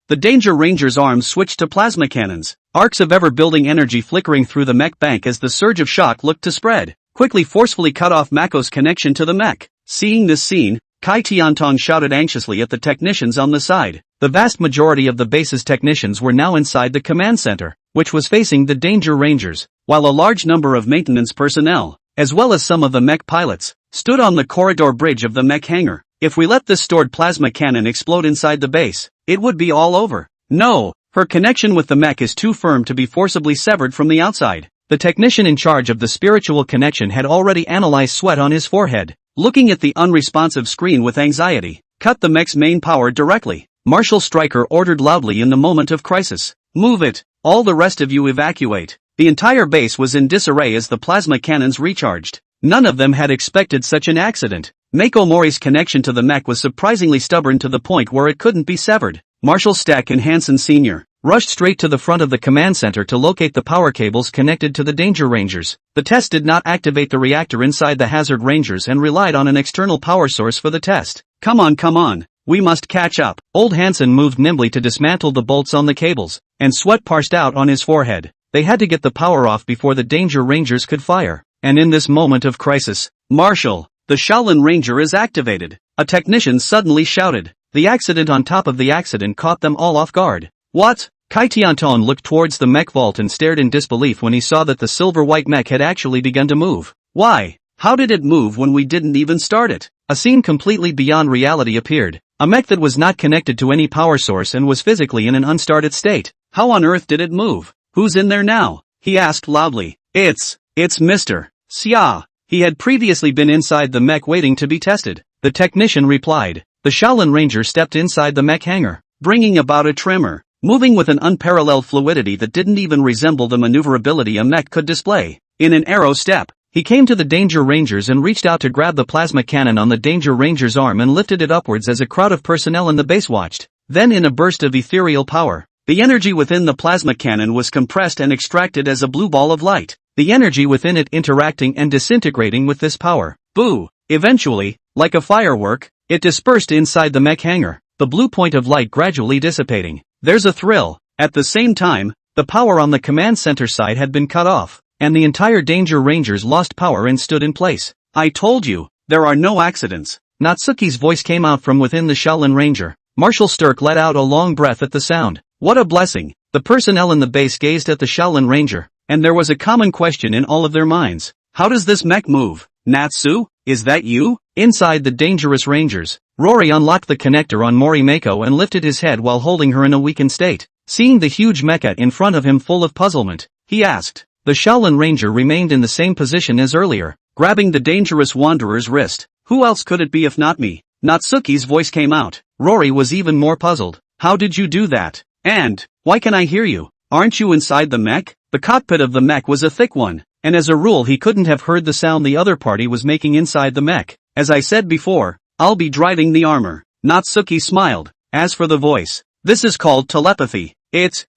The Danger Rangers' arms switched to plasma cannons, arcs of ever-building energy flickering through the mech bank as the surge of shock looked to spread, quickly forcefully cut off Mako's connection to the mech. Seeing this scene, Kai Tiantong shouted anxiously at the technicians on the side. The vast majority of the base's technicians were now inside the command center, which was facing the Danger Rangers, while a large number of maintenance personnel, as well as some of the mech pilots, stood on the corridor bridge of the mech hangar. If we let this stored plasma cannon explode inside the base, it would be all over. No, Her connection with the mech is too firm to be forcibly severed from the outside. The technician in charge of the spiritual connection had already analyzed sweat on his forehead. Looking at the unresponsive screen with anxiety, cut the mech's main power directly. Marshal Stryker ordered loudly in the moment of crisis. Move it. All the rest of you evacuate. The entire base was in disarray as the plasma cannons recharged. None of them had expected such an accident. Mako Mori's connection to the mech was surprisingly stubborn to the point where it couldn't be severed. Marshal Stack and Hansen Sr. rushed straight to the front of the command center to locate the power cables connected to the Danger Rangers. The test did not activate the reactor inside the Hazard Rangers and relied on an external power source for the test. Come on. We must catch up. Old Hansen moved nimbly to dismantle the bolts on the cables, and sweat parsed out on his forehead. They had to get the power off before the Danger Rangers could fire. And in this moment of crisis, Marshal, the Shaolin Ranger is activated. A technician suddenly shouted. The accident on top of the accident caught them all off guard. What? Kai Tianton looked towards the mech vault and stared in disbelief when he saw that the silver-white mech had actually begun to move. Why? How did it move when we didn't even start it? A scene completely beyond reality appeared. A mech that was not connected to any power source and was physically in an unstarted state. How on earth did it move? Who's in there now? He asked loudly. It's Mr. Xia. He had previously been inside the mech waiting to be tested. The technician replied. The Shaolin Ranger stepped inside the mech hangar, bringing about a tremor, moving with an unparalleled fluidity that didn't even resemble the maneuverability a mech could display. In an arrow step, he came to the Danger Rangers and reached out to grab the plasma cannon on the Danger Ranger's arm and lifted it upwards as a crowd of personnel in the base watched. Then in a burst of ethereal power, the energy within the plasma cannon was compressed and extracted as a blue ball of light. The energy within it interacting and disintegrating with this power. Boo! Eventually, like a firework, it dispersed inside the mech hangar, the blue point of light gradually dissipating. There's a thrill. At the same time, the power on the command center side had been cut off, and the entire Danger Rangers lost power and stood in place. I told you, there are no accidents. Natsuki's voice came out from within the Shaolin Ranger. Marshal Sturk let out a long breath at the sound. What a blessing! The personnel in the base gazed at the Shaolin Ranger, and there was a common question in all of their minds. How does this mech move? Natsu, is that you? Inside the Dangerous Rangers, Rory unlocked the connector on Mori Mako and lifted his head while holding her in a weakened state. Seeing the huge mecha in front of him full of puzzlement, he asked. The Shaolin Ranger remained in the same position as earlier, grabbing the Dangerous Wanderer's wrist. Who else could it be if not me? Natsuki's voice came out. Rory was even more puzzled. How did you do that? And, why can I hear you? Aren't you inside the mech? The cockpit of the mech was a thick one, and as a rule he couldn't have heard the sound the other party was making inside the mech. As I said before, I'll be driving the armor. Natsuki smiled. As for the voice, this is called telepathy.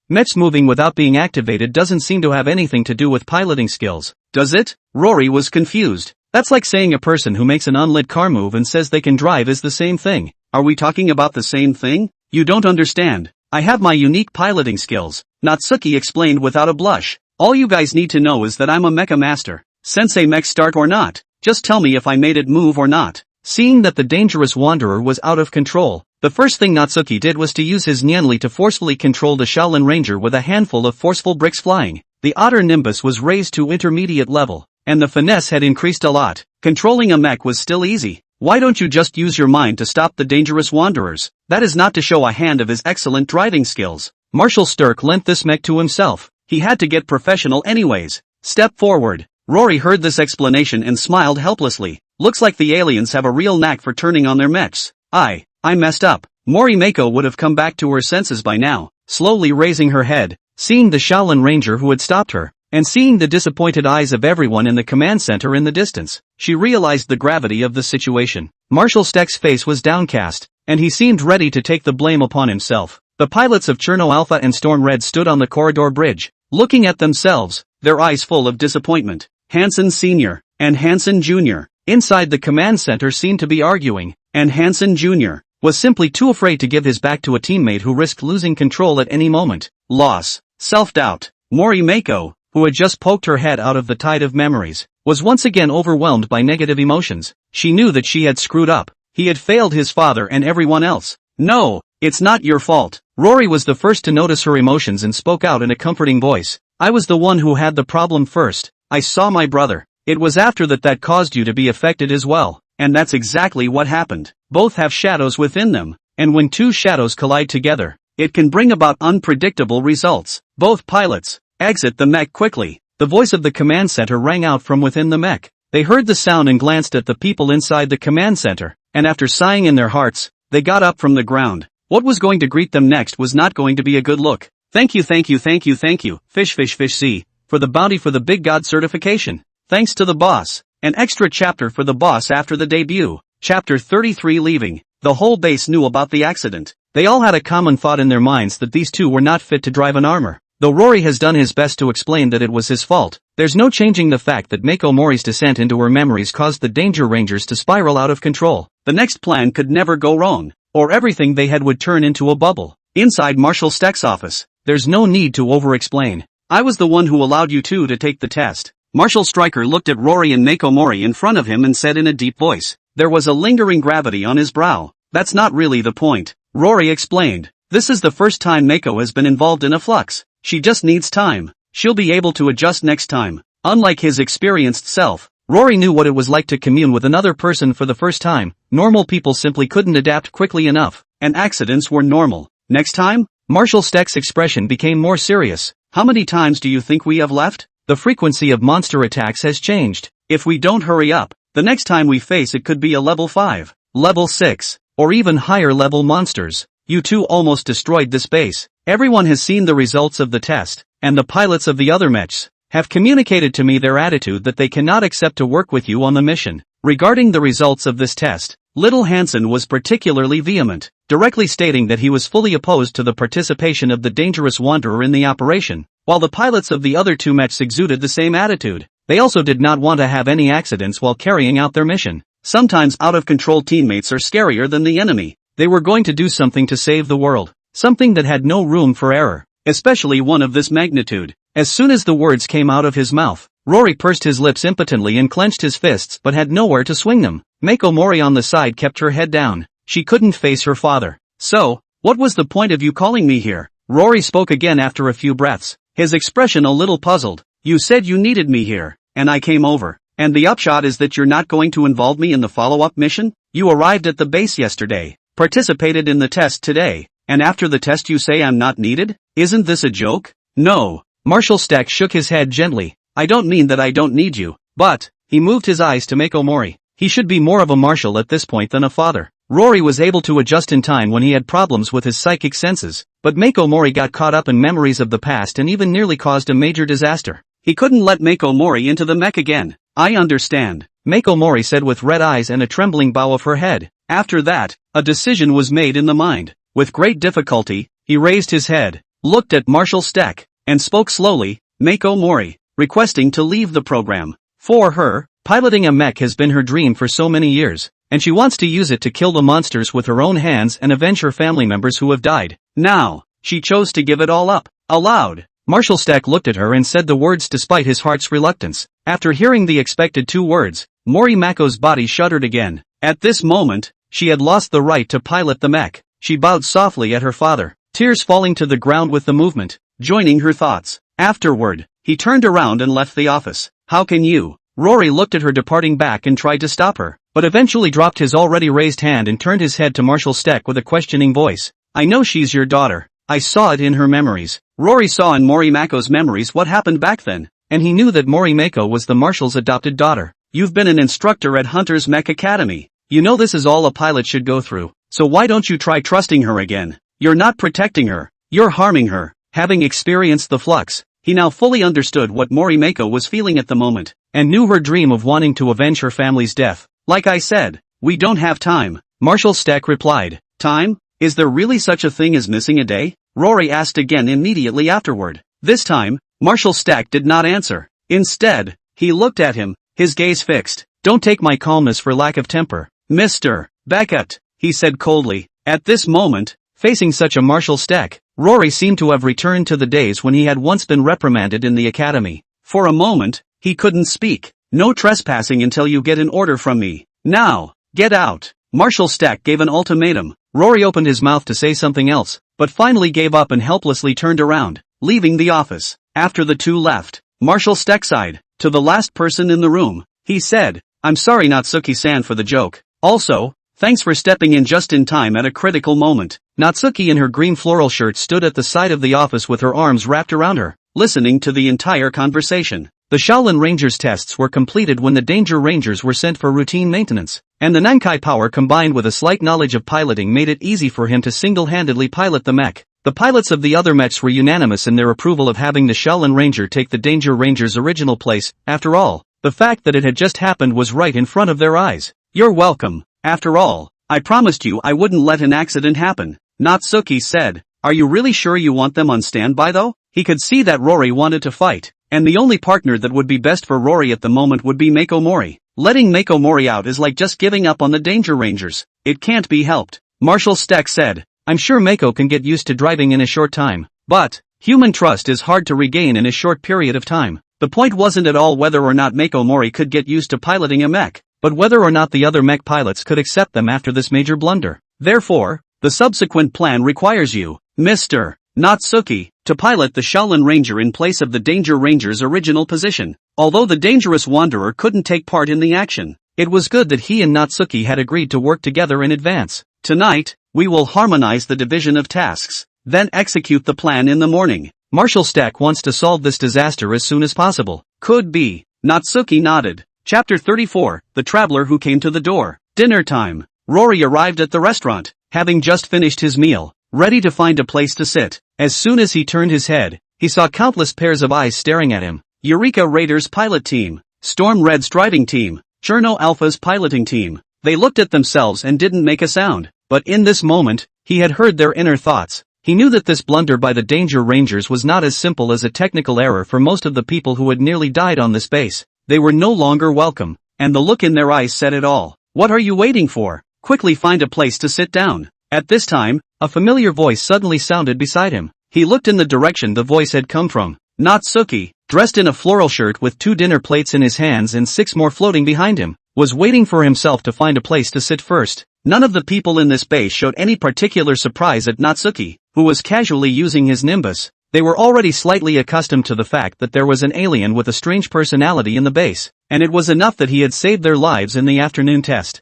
Mechs moving without being activated doesn't seem to have anything to do with piloting skills, does it? Rory was confused. That's like saying a person who makes an unlit car move and says they can drive is the same thing. Are we talking about the same thing? You don't understand. I have my unique piloting skills, Natsuki explained without a blush. All you guys need to know is that I'm a mecha master. Sensei mech start or not, just tell me if I made it move or not. Seeing that the Dangerous Wanderer was out of control, the first thing Natsuki did was to use his Nianli to forcefully control the Shaolin Ranger with a handful of forceful bricks flying. The Otter Nimbus was raised to intermediate level, and the finesse had increased a lot. Controlling a mech was still easy. Why don't you just use your mind to stop the Dangerous Wanderers? That is not to show a hand of his excellent driving skills. Marshal Sturk lent this mech to himself. He had to get professional anyways. Step forward. Rory heard this explanation and smiled helplessly. Looks like the aliens have a real knack for turning on their mechs. I messed up. Mori Mako would have come back to her senses by now, slowly raising her head, seeing the Shaolin Ranger who had stopped her, and seeing the disappointed eyes of everyone in the command center in the distance. She realized the gravity of the situation. Marshal Steck's face was downcast, and he seemed ready to take the blame upon himself. The pilots of Cherno Alpha and Storm Red stood on the corridor bridge, looking at themselves, their eyes full of disappointment. Hansen Sr. and Hansen Jr. inside the command center seemed to be arguing, and Hansen Jr. was simply too afraid to give his back to a teammate who risked losing control at any moment. Loss, self-doubt. Mori Mako, who had just poked her head out of the tide of memories, was once again overwhelmed by negative emotions. She knew that she had screwed up. He had failed his father and everyone else. No, it's not your fault. Rory was the first to notice her emotions and spoke out in a comforting voice. I was the one who had the problem first. I saw my brother. It was after that caused you to be affected as well. And that's exactly what happened. Both have shadows within them, and when two shadows collide together, It can bring about unpredictable results. Both pilots exit the mech quickly. The voice of the command center rang out from within the mech. They heard the sound and glanced at the people inside the command center, and after sighing in their hearts, they got up from the ground. What was going to greet them next was not going to be a good look. Thank you, fish, see, for the bounty for the Big God certification. Thanks to the boss. An extra chapter for the boss after the debut. Chapter 33 Leaving. The whole base knew about the accident. They all had a common thought in their minds that these two were not fit to drive an armor. Though Rory has done his best to explain that it was his fault, there's no changing the fact that Mako Mori's descent into her memories caused the Danger Rangers to spiral out of control. The next plan could never go wrong, or everything they had would turn into a bubble. Inside Marshal Steck's office, there's no need to over-explain. I was the one who allowed you two to take the test. Marshal Stryker looked at Rory and Mako Mori in front of him and said in a deep voice. There was a lingering gravity on his brow. That's not really the point. Rory explained. This is the first time Mako has been involved in a flux. She just needs time. She'll be able to adjust next time. Unlike his experienced self, Rory knew what it was like to commune with another person for the first time. Normal people simply couldn't adapt quickly enough, and accidents were normal. Next time? Marshal Steck's expression became more serious. How many times do you think we have left? The frequency of monster attacks has changed. If we don't hurry up, the next time we face it could be a level 5, level 6, or even higher level monsters. You two almost destroyed this base. Everyone has seen the results of the test, and the pilots of the other mechs have communicated to me their attitude that they cannot accept to work with you on the mission. Regarding the results of this test, Little Hansen was particularly vehement, directly stating that he was fully opposed to the participation of the dangerous wanderer in the operation, while the pilots of the other two mechs exuded the same attitude. They also did not want to have any accidents while carrying out their mission. Sometimes out-of-control teammates are scarier than the enemy. They were going to do something to save the world, something that had no room for error, especially one of this magnitude. As soon as the words came out of his mouth, Rory pursed his lips impotently and clenched his fists but had nowhere to swing them. Mako Mori on the side kept her head down. She couldn't face her father. So, what was the point of you calling me here? Rory spoke again after a few breaths, his expression a little puzzled. You said you needed me here, and I came over. And the upshot is that you're not going to involve me in the follow-up mission? You arrived at the base yesterday, participated in the test today, and after the test you say I'm not needed? Isn't this a joke? No. Marshal Steck shook his head gently. I don't mean that I don't need you, but, he moved his eyes to Mako Mori. He should be more of a marshal at this point than a father. Rory was able to adjust in time when he had problems with his psychic senses, but Mako Mori got caught up in memories of the past and even nearly caused a major disaster. He couldn't let Mako Mori into the mech again. I understand, Mako Mori said with red eyes and a trembling bow of her head. After that, a decision was made in the mind. With great difficulty, he raised his head, looked at Marshal Steck, and spoke slowly. Mako Mori, requesting to leave the program. For her, piloting a mech has been her dream for so many years, and she wants to use it to kill the monsters with her own hands and avenge her family members who have died. Now, she chose to give it all up. Aloud, Marshal Steck looked at her and said the words despite his heart's reluctance. After hearing the expected 2 words, Mori Mako's body shuddered again. At this moment, she had lost the right to pilot the mech. She bowed softly at her father, tears falling to the ground with the movement, joining her thoughts. Afterward, he turned around and left the office. How can you? Rory looked at her departing back and tried to stop her, but eventually dropped his already raised hand and turned his head to Marshal Steck with a questioning voice. I know she's your daughter. I saw it in her memories. Rory saw in Mori Mako's memories what happened back then, and he knew that Mori Mako was the Marshal's adopted daughter. You've been an instructor at Hunter's Mech Academy. You know this is all a pilot should go through, so why don't you try trusting her again? You're not protecting her, you're harming her. Having experienced the flux, he now fully understood what Mori Mako was feeling at the moment, and knew her dream of wanting to avenge her family's death. Like I said, we don't have time, Marshal Steck replied. Time? Is there really such a thing as missing a day? Rory asked again immediately afterward. This time, Marshal Steck did not answer. Instead, he looked at him, his gaze fixed. Don't take my calmness for lack of temper, Mr. Beckett, he said coldly. At this moment, facing such a Marshal Steck, Rory seemed to have returned to the days when he had once been reprimanded in the academy. For a moment, he couldn't speak. No trespassing until you get an order from me. Now, get out. Marshal Steck gave an ultimatum. Rory opened his mouth to say something else, but finally gave up and helplessly turned around, leaving the office. After the two left, Marshal Steck sighed. To the last person in the room, he said, I'm sorry Natsuki-san for the joke. Also, Thanks for stepping in just in time at a critical moment. Natsuki in her green floral shirt stood at the side of the office with her arms wrapped around her, listening to the entire conversation. The Shaolin Rangers tests were completed when the Danger Rangers were sent for routine maintenance, and the Nankai power combined with a slight knowledge of piloting made it easy for him to single-handedly pilot the mech. The pilots of the other mechs were unanimous in their approval of having the Shaolin Ranger take the Danger Ranger's original place. After all, the fact that it had just happened was right in front of their eyes. You're welcome. After all, I promised you I wouldn't let an accident happen, Natsuki said. Are you really sure you want them on standby though? He could see that Rory wanted to fight, and the only partner that would be best for Rory at the moment would be Mako Mori. Letting Mako Mori out is like just giving up on the Danger Rangers. It can't be helped. Marshall Stack said, I'm sure Mako can get used to driving in a short time, but human trust is hard to regain in a short period of time. The point wasn't at all whether or not Mako Mori could get used to piloting a mech, but whether or not the other mech pilots could accept them after this major blunder. Therefore, the subsequent plan requires you, Mr. Natsuki, to pilot the Shaolin Ranger in place of the Danger Ranger's original position. Although the dangerous wanderer couldn't take part in the action, it was good that he and Natsuki had agreed to work together in advance. Tonight, we will harmonize the division of tasks, then execute the plan in the morning. Marshall Stack wants to solve this disaster as soon as possible. Could be. Natsuki nodded. Chapter 34, The Traveler Who Came to the Door. Dinner time. Rory arrived at the restaurant, having just finished his meal, ready to find a place to sit. As soon as he turned his head, he saw countless pairs of eyes staring at him. Eureka Raiders pilot team, Storm Red's driving team, Cherno Alpha's piloting team. They looked at themselves and didn't make a sound, but in this moment, he had heard their inner thoughts. He knew that this blunder by the Danger Rangers was not as simple as a technical error for most of the people who had nearly died on this base. They were no longer welcome, and the look in their eyes said it all. What are you waiting for? Quickly find a place to sit down. At this time, a familiar voice suddenly sounded beside him. He looked in the direction the voice had come from. Natsuki, dressed in a floral shirt with 2 dinner plates in his hands and 6 more floating behind him, was waiting for himself to find a place to sit first. None of the people in this base showed any particular surprise at Natsuki, who was casually using his nimbus. They were already slightly accustomed to the fact that there was an alien with a strange personality in the base, and it was enough that he had saved their lives in the afternoon test.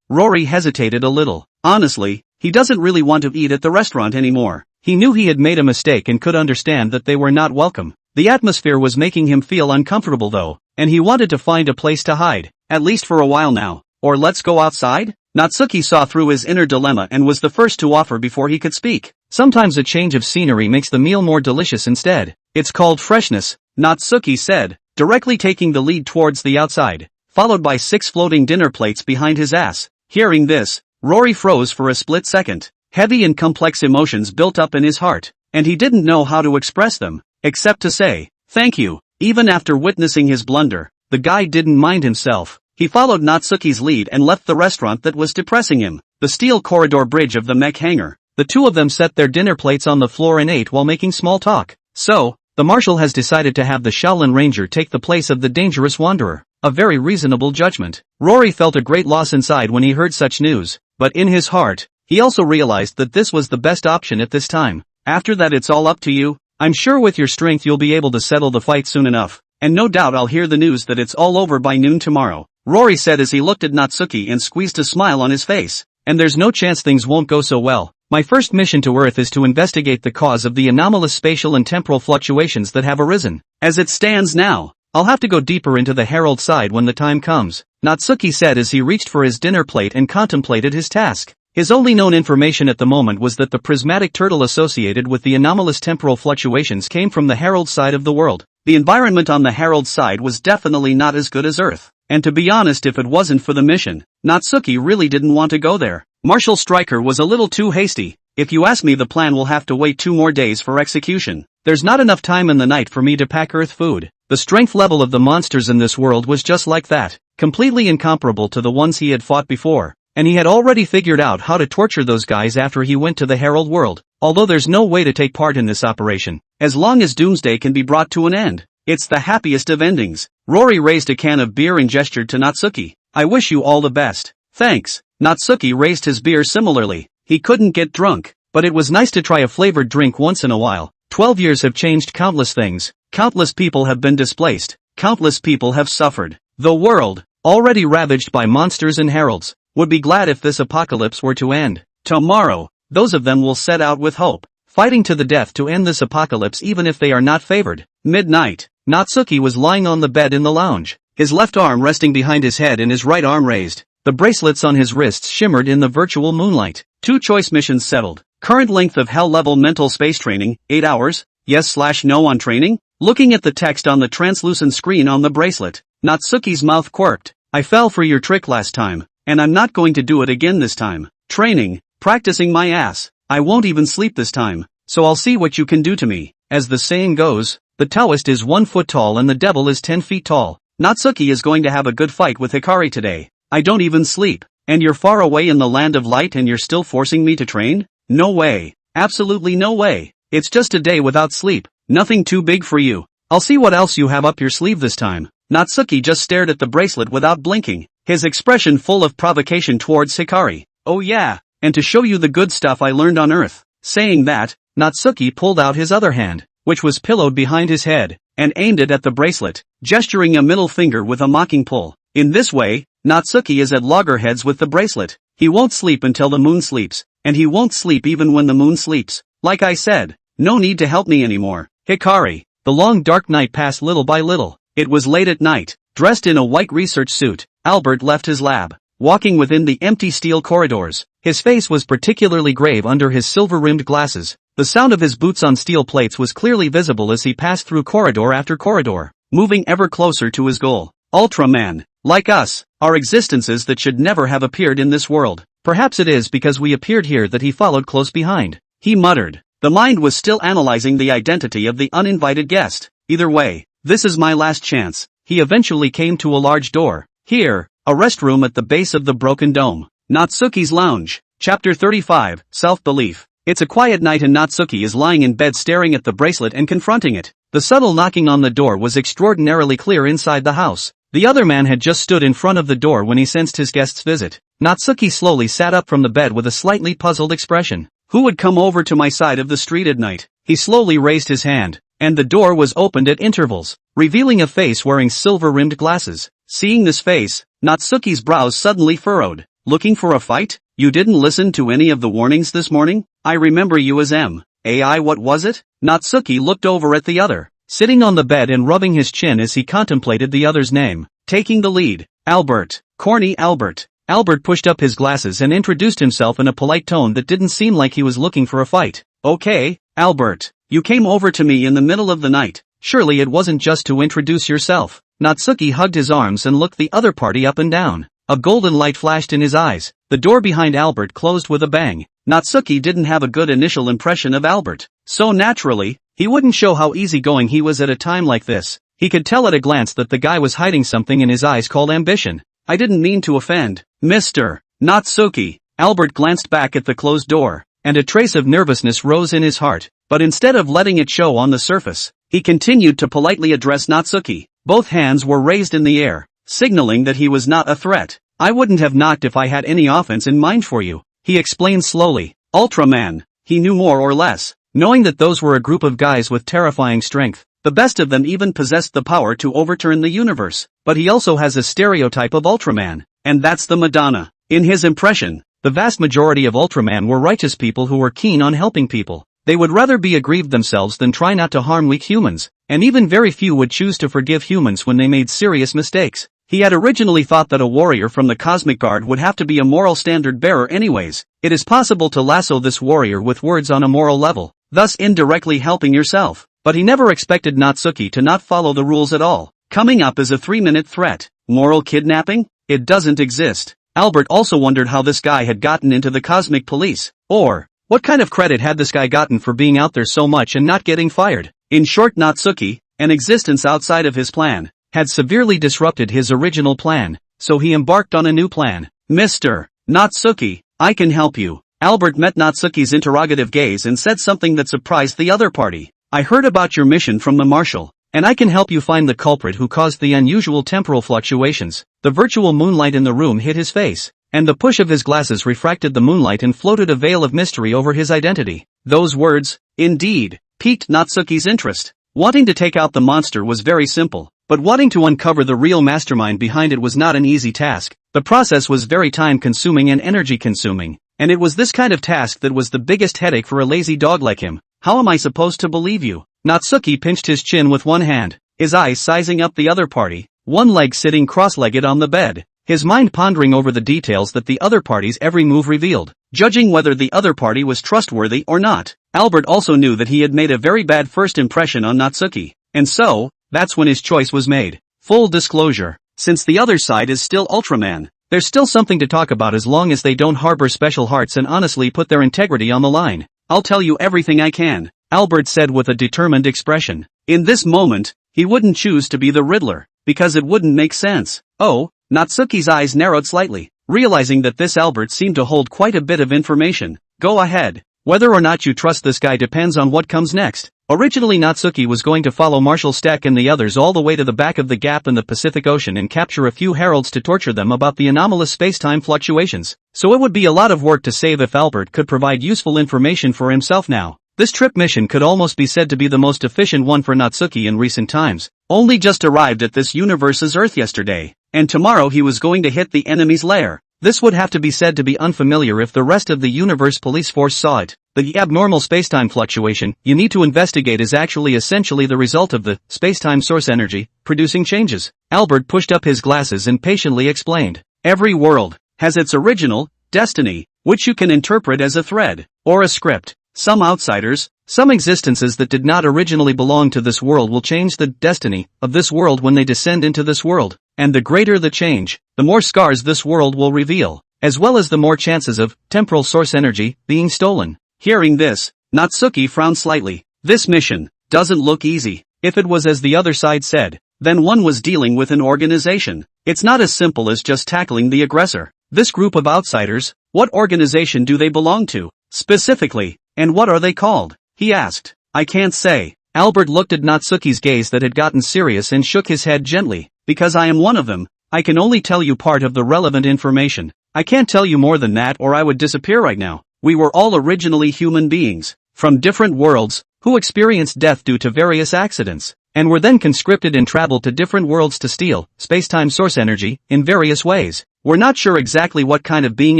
Rory hesitated a little. Honestly, he doesn't really want to eat at the restaurant anymore. He knew he had made a mistake and could understand that they were not welcome. The atmosphere was making him feel uncomfortable though, and he wanted to find a place to hide, at least for a while now. Or let's go outside? Natsuki saw through his inner dilemma and was the first to offer before he could speak. Sometimes a change of scenery makes the meal more delicious instead. It's called freshness, Natsuki said, directly taking the lead towards the outside, followed by 6 floating dinner plates behind his ass. Hearing this, Rory froze for a split second. Heavy and complex emotions built up in his heart, and he didn't know how to express them, except to say, thank you. Even after witnessing his blunder, the guy didn't mind himself. He followed Natsuki's lead and left the restaurant that was depressing him, the steel corridor bridge of the mech hangar. The two of them set their dinner plates on the floor and ate while making small talk. So, the marshal has decided to have the Shaolin Ranger take the place of the dangerous wanderer. A very reasonable judgment. Rory felt a great loss inside when he heard such news, but in his heart, he also realized that this was the best option at this time. After that, it's all up to you. I'm sure with your strength you'll be able to settle the fight soon enough, and no doubt I'll hear the news that it's all over by noon tomorrow, Rory said as he looked at Natsuki and squeezed a smile on his face. And there's no chance things won't go so well. My first mission to Earth is to investigate the cause of the anomalous spatial and temporal fluctuations that have arisen. As it stands now, I'll have to go deeper into the Herald side when the time comes, Natsuki said as he reached for his dinner plate and contemplated his task. His only known information at the moment was that the prismatic turtle associated with the anomalous temporal fluctuations came from the Herald side of the world. The environment on the Herald side was definitely not as good as Earth, and to be honest, if it wasn't for the mission, Natsuki really didn't want to go there. Marshal Stryker was a little too hasty. If you ask me, the plan will have to wait 2 more days for execution. There's not enough time in the night for me to pack Earth food. The strength level of the monsters in this world was just like that, completely incomparable to the ones he had fought before, and he had already figured out how to torture those guys after he went to the Herald world. Although there's no way to take part in this operation, as long as Doomsday can be brought to an end. It's the happiest of endings. Rory raised a can of beer and gestured to Natsuki. I wish you all the best. Thanks. Natsuki raised his beer similarly. He couldn't get drunk, but it was nice to try a flavored drink once in a while. 12 years have changed countless things. Countless people have been displaced. Countless people have suffered. The world, already ravaged by monsters and heralds, would be glad if this apocalypse were to end. Tomorrow, those of them will set out with hope, fighting to the death to end this apocalypse even if they are not favored. Midnight. Natsuki was lying on the bed in the lounge, his left arm resting behind his head and his right arm raised. The bracelets on his wrists shimmered in the virtual moonlight. 2 choice missions settled. Current length of hell level mental space training, 8 hours, yes/no on training? Looking at the text on the translucent screen on the bracelet, Natsuki's mouth quirked. I fell for your trick last time, and I'm not going to do it again this time. Training, practicing my ass. I won't even sleep this time, so I'll see what you can do to me. As the saying goes, the Taoist is 1 foot tall and the devil is 10 feet tall. Natsuki is going to have a good fight with Hikari today. I don't even sleep, and you're far away in the land of light and you're still forcing me to train? No way. Absolutely no way. It's just a day without sleep, nothing too big for you. I'll see what else you have up your sleeve this time. Natsuki just stared at the bracelet without blinking, his expression full of provocation towards Hikari. Oh yeah, and to show you the good stuff I learned on Earth. Saying that, Natsuki pulled out his other hand, which was pillowed behind his head, and aimed it at the bracelet, gesturing a middle finger with a mocking pull. In this way, Natsuki is at loggerheads with the bracelet. He won't sleep until the moon sleeps, and he won't sleep even when the moon sleeps. Like I said, no need to help me anymore. Hikari. The long dark night passed little by little. It was late at night. Dressed in a white research suit, Albert left his lab, walking within the empty steel corridors. His face was particularly grave under his silver-rimmed glasses. The sound of his boots on steel plates was clearly visible as he passed through corridor after corridor, moving ever closer to his goal. Ultraman, like us, are existences that should never have appeared in this world. Perhaps it is because we appeared here that he followed close behind. He muttered. The mind was still analyzing the identity of the uninvited guest. Either way, this is my last chance. He eventually came to a large door. Here, a restroom at the base of the broken dome. Natsuki's lounge. Chapter 35, Self-Belief. It's a quiet night and Natsuki is lying in bed staring at the bracelet and confronting it. The subtle knocking on the door was extraordinarily clear inside the house. The other man had just stood in front of the door when he sensed his guest's visit. Natsuki slowly sat up from the bed with a slightly puzzled expression. Who would come over to my side of the street at night? He slowly raised his hand, and the door was opened at intervals, revealing a face wearing silver-rimmed glasses. Seeing this face, Natsuki's brows suddenly furrowed. Looking for a fight? You didn't listen to any of the warnings this morning? I remember you as M.A.I. What was it? Natsuki looked over at the other, sitting on the bed and rubbing his chin as he contemplated the other's name. Taking the lead. Albert. Corny Albert. Albert pushed up his glasses and introduced himself in a polite tone that didn't seem like he was looking for a fight. Okay, Albert. You came over to me in the middle of the night. Surely it wasn't just to introduce yourself. Natsuki hugged his arms and looked the other party up and down. A golden light flashed in his eyes. The door behind Albert closed with a bang. Natsuki didn't have a good initial impression of Albert. So naturally, he wouldn't show how easygoing he was at a time like this. He could tell at a glance that the guy was hiding something in his eyes called ambition. I didn't mean to offend, Mr. Natsuki. Albert glanced back at the closed door, and a trace of nervousness rose in his heart. But instead of letting it show on the surface, he continued to politely address Natsuki. Both hands were raised in the air, signaling that he was not a threat. I wouldn't have knocked if I had any offense in mind for you, he explained slowly. Ultraman. He knew more or less, knowing that those were a group of guys with terrifying strength. The best of them even possessed the power to overturn the universe. But he also has a stereotype of Ultraman, and that's the Madonna. In his impression, the vast majority of Ultraman were righteous people who were keen on helping people. They would rather be aggrieved themselves than try not to harm weak humans, and even very few would choose to forgive humans when they made serious mistakes. He had originally thought that a warrior from the Cosmic Guard would have to be a moral standard bearer anyways. It is possible to lasso this warrior with words on a moral level, thus indirectly helping yourself. But he never expected Natsuki to not follow the rules at all. Coming up is a 3-minute threat. Moral kidnapping? It doesn't exist. Albert also wondered how this guy had gotten into the Cosmic Police. Or, what kind of credit had this guy gotten for being out there so much and not getting fired? In short, Natsuki, an existence outside of his plan, had severely disrupted his original plan, so he embarked on a new plan. Mr. Natsuki, I can help you. Albert met Natsuki's interrogative gaze and said something that surprised the other party. I heard about your mission from the Marshal, and I can help you find the culprit who caused the unusual temporal fluctuations. The virtual moonlight in the room hit his face, and the push of his glasses refracted the moonlight and floated a veil of mystery over his identity. Those words, indeed, piqued Natsuki's interest. Wanting to take out the monster was very simple, but wanting to uncover the real mastermind behind it was not an easy task. The process was very time-consuming and energy-consuming, and it was this kind of task that was the biggest headache for a lazy dog like him. How am I supposed to believe you? Natsuki pinched his chin with one hand, his eyes sizing up the other party, one leg sitting cross-legged on the bed, his mind pondering over the details that the other party's every move revealed, judging whether the other party was trustworthy or not. Albert also knew that he had made a very bad first impression on Natsuki, and so, that's when his choice was made. Full disclosure, since the other side is still Ultraman, there's still something to talk about as long as they don't harbor special hearts and honestly put their integrity on the line. I'll tell you everything I can, Albert said with a determined expression. In this moment, he wouldn't choose to be the Riddler, because it wouldn't make sense. Oh, Natsuki's eyes narrowed slightly, realizing that this Albert seemed to hold quite a bit of information. Go ahead. Whether or not you trust this guy depends on what comes next. Originally Natsuki was going to follow Marshal Stack and the others all the way to the back of the gap in the Pacific Ocean and capture a few heralds to torture them about the anomalous space-time fluctuations. So it would be a lot of work to save if Albert could provide useful information for himself now. This trip mission could almost be said to be the most efficient one for Natsuki in recent times. Only just arrived at this universe's Earth yesterday, and tomorrow he was going to hit the enemy's lair. This would have to be said to be unfamiliar if the rest of the universe police force saw it. The abnormal spacetime fluctuation you need to investigate is actually essentially the result of the spacetime source energy producing changes. Albert pushed up his glasses and patiently explained. Every world has its original destiny, which you can interpret as a thread or a script. Some outsiders, some existences that did not originally belong to this world will change the destiny of this world when they descend into this world. And the greater the change, the more scars this world will reveal, as well as the more chances of temporal source energy being stolen. Hearing this, Natsuki frowned slightly. This mission doesn't look easy. If it was as the other side said, then one was dealing with an organization. It's not as simple as just tackling the aggressor. This group of outsiders, what organization do they belong to, specifically, and what are they called? He asked. I can't say. Albert looked at Natsuki's gaze that had gotten serious and shook his head gently. Because I am one of them, I can only tell you part of the relevant information. I can't tell you more than that or I would disappear right now. We were all originally human beings, from different worlds, who experienced death due to various accidents, and were then conscripted and traveled to different worlds to steal space-time source energy in various ways. We're not sure exactly what kind of being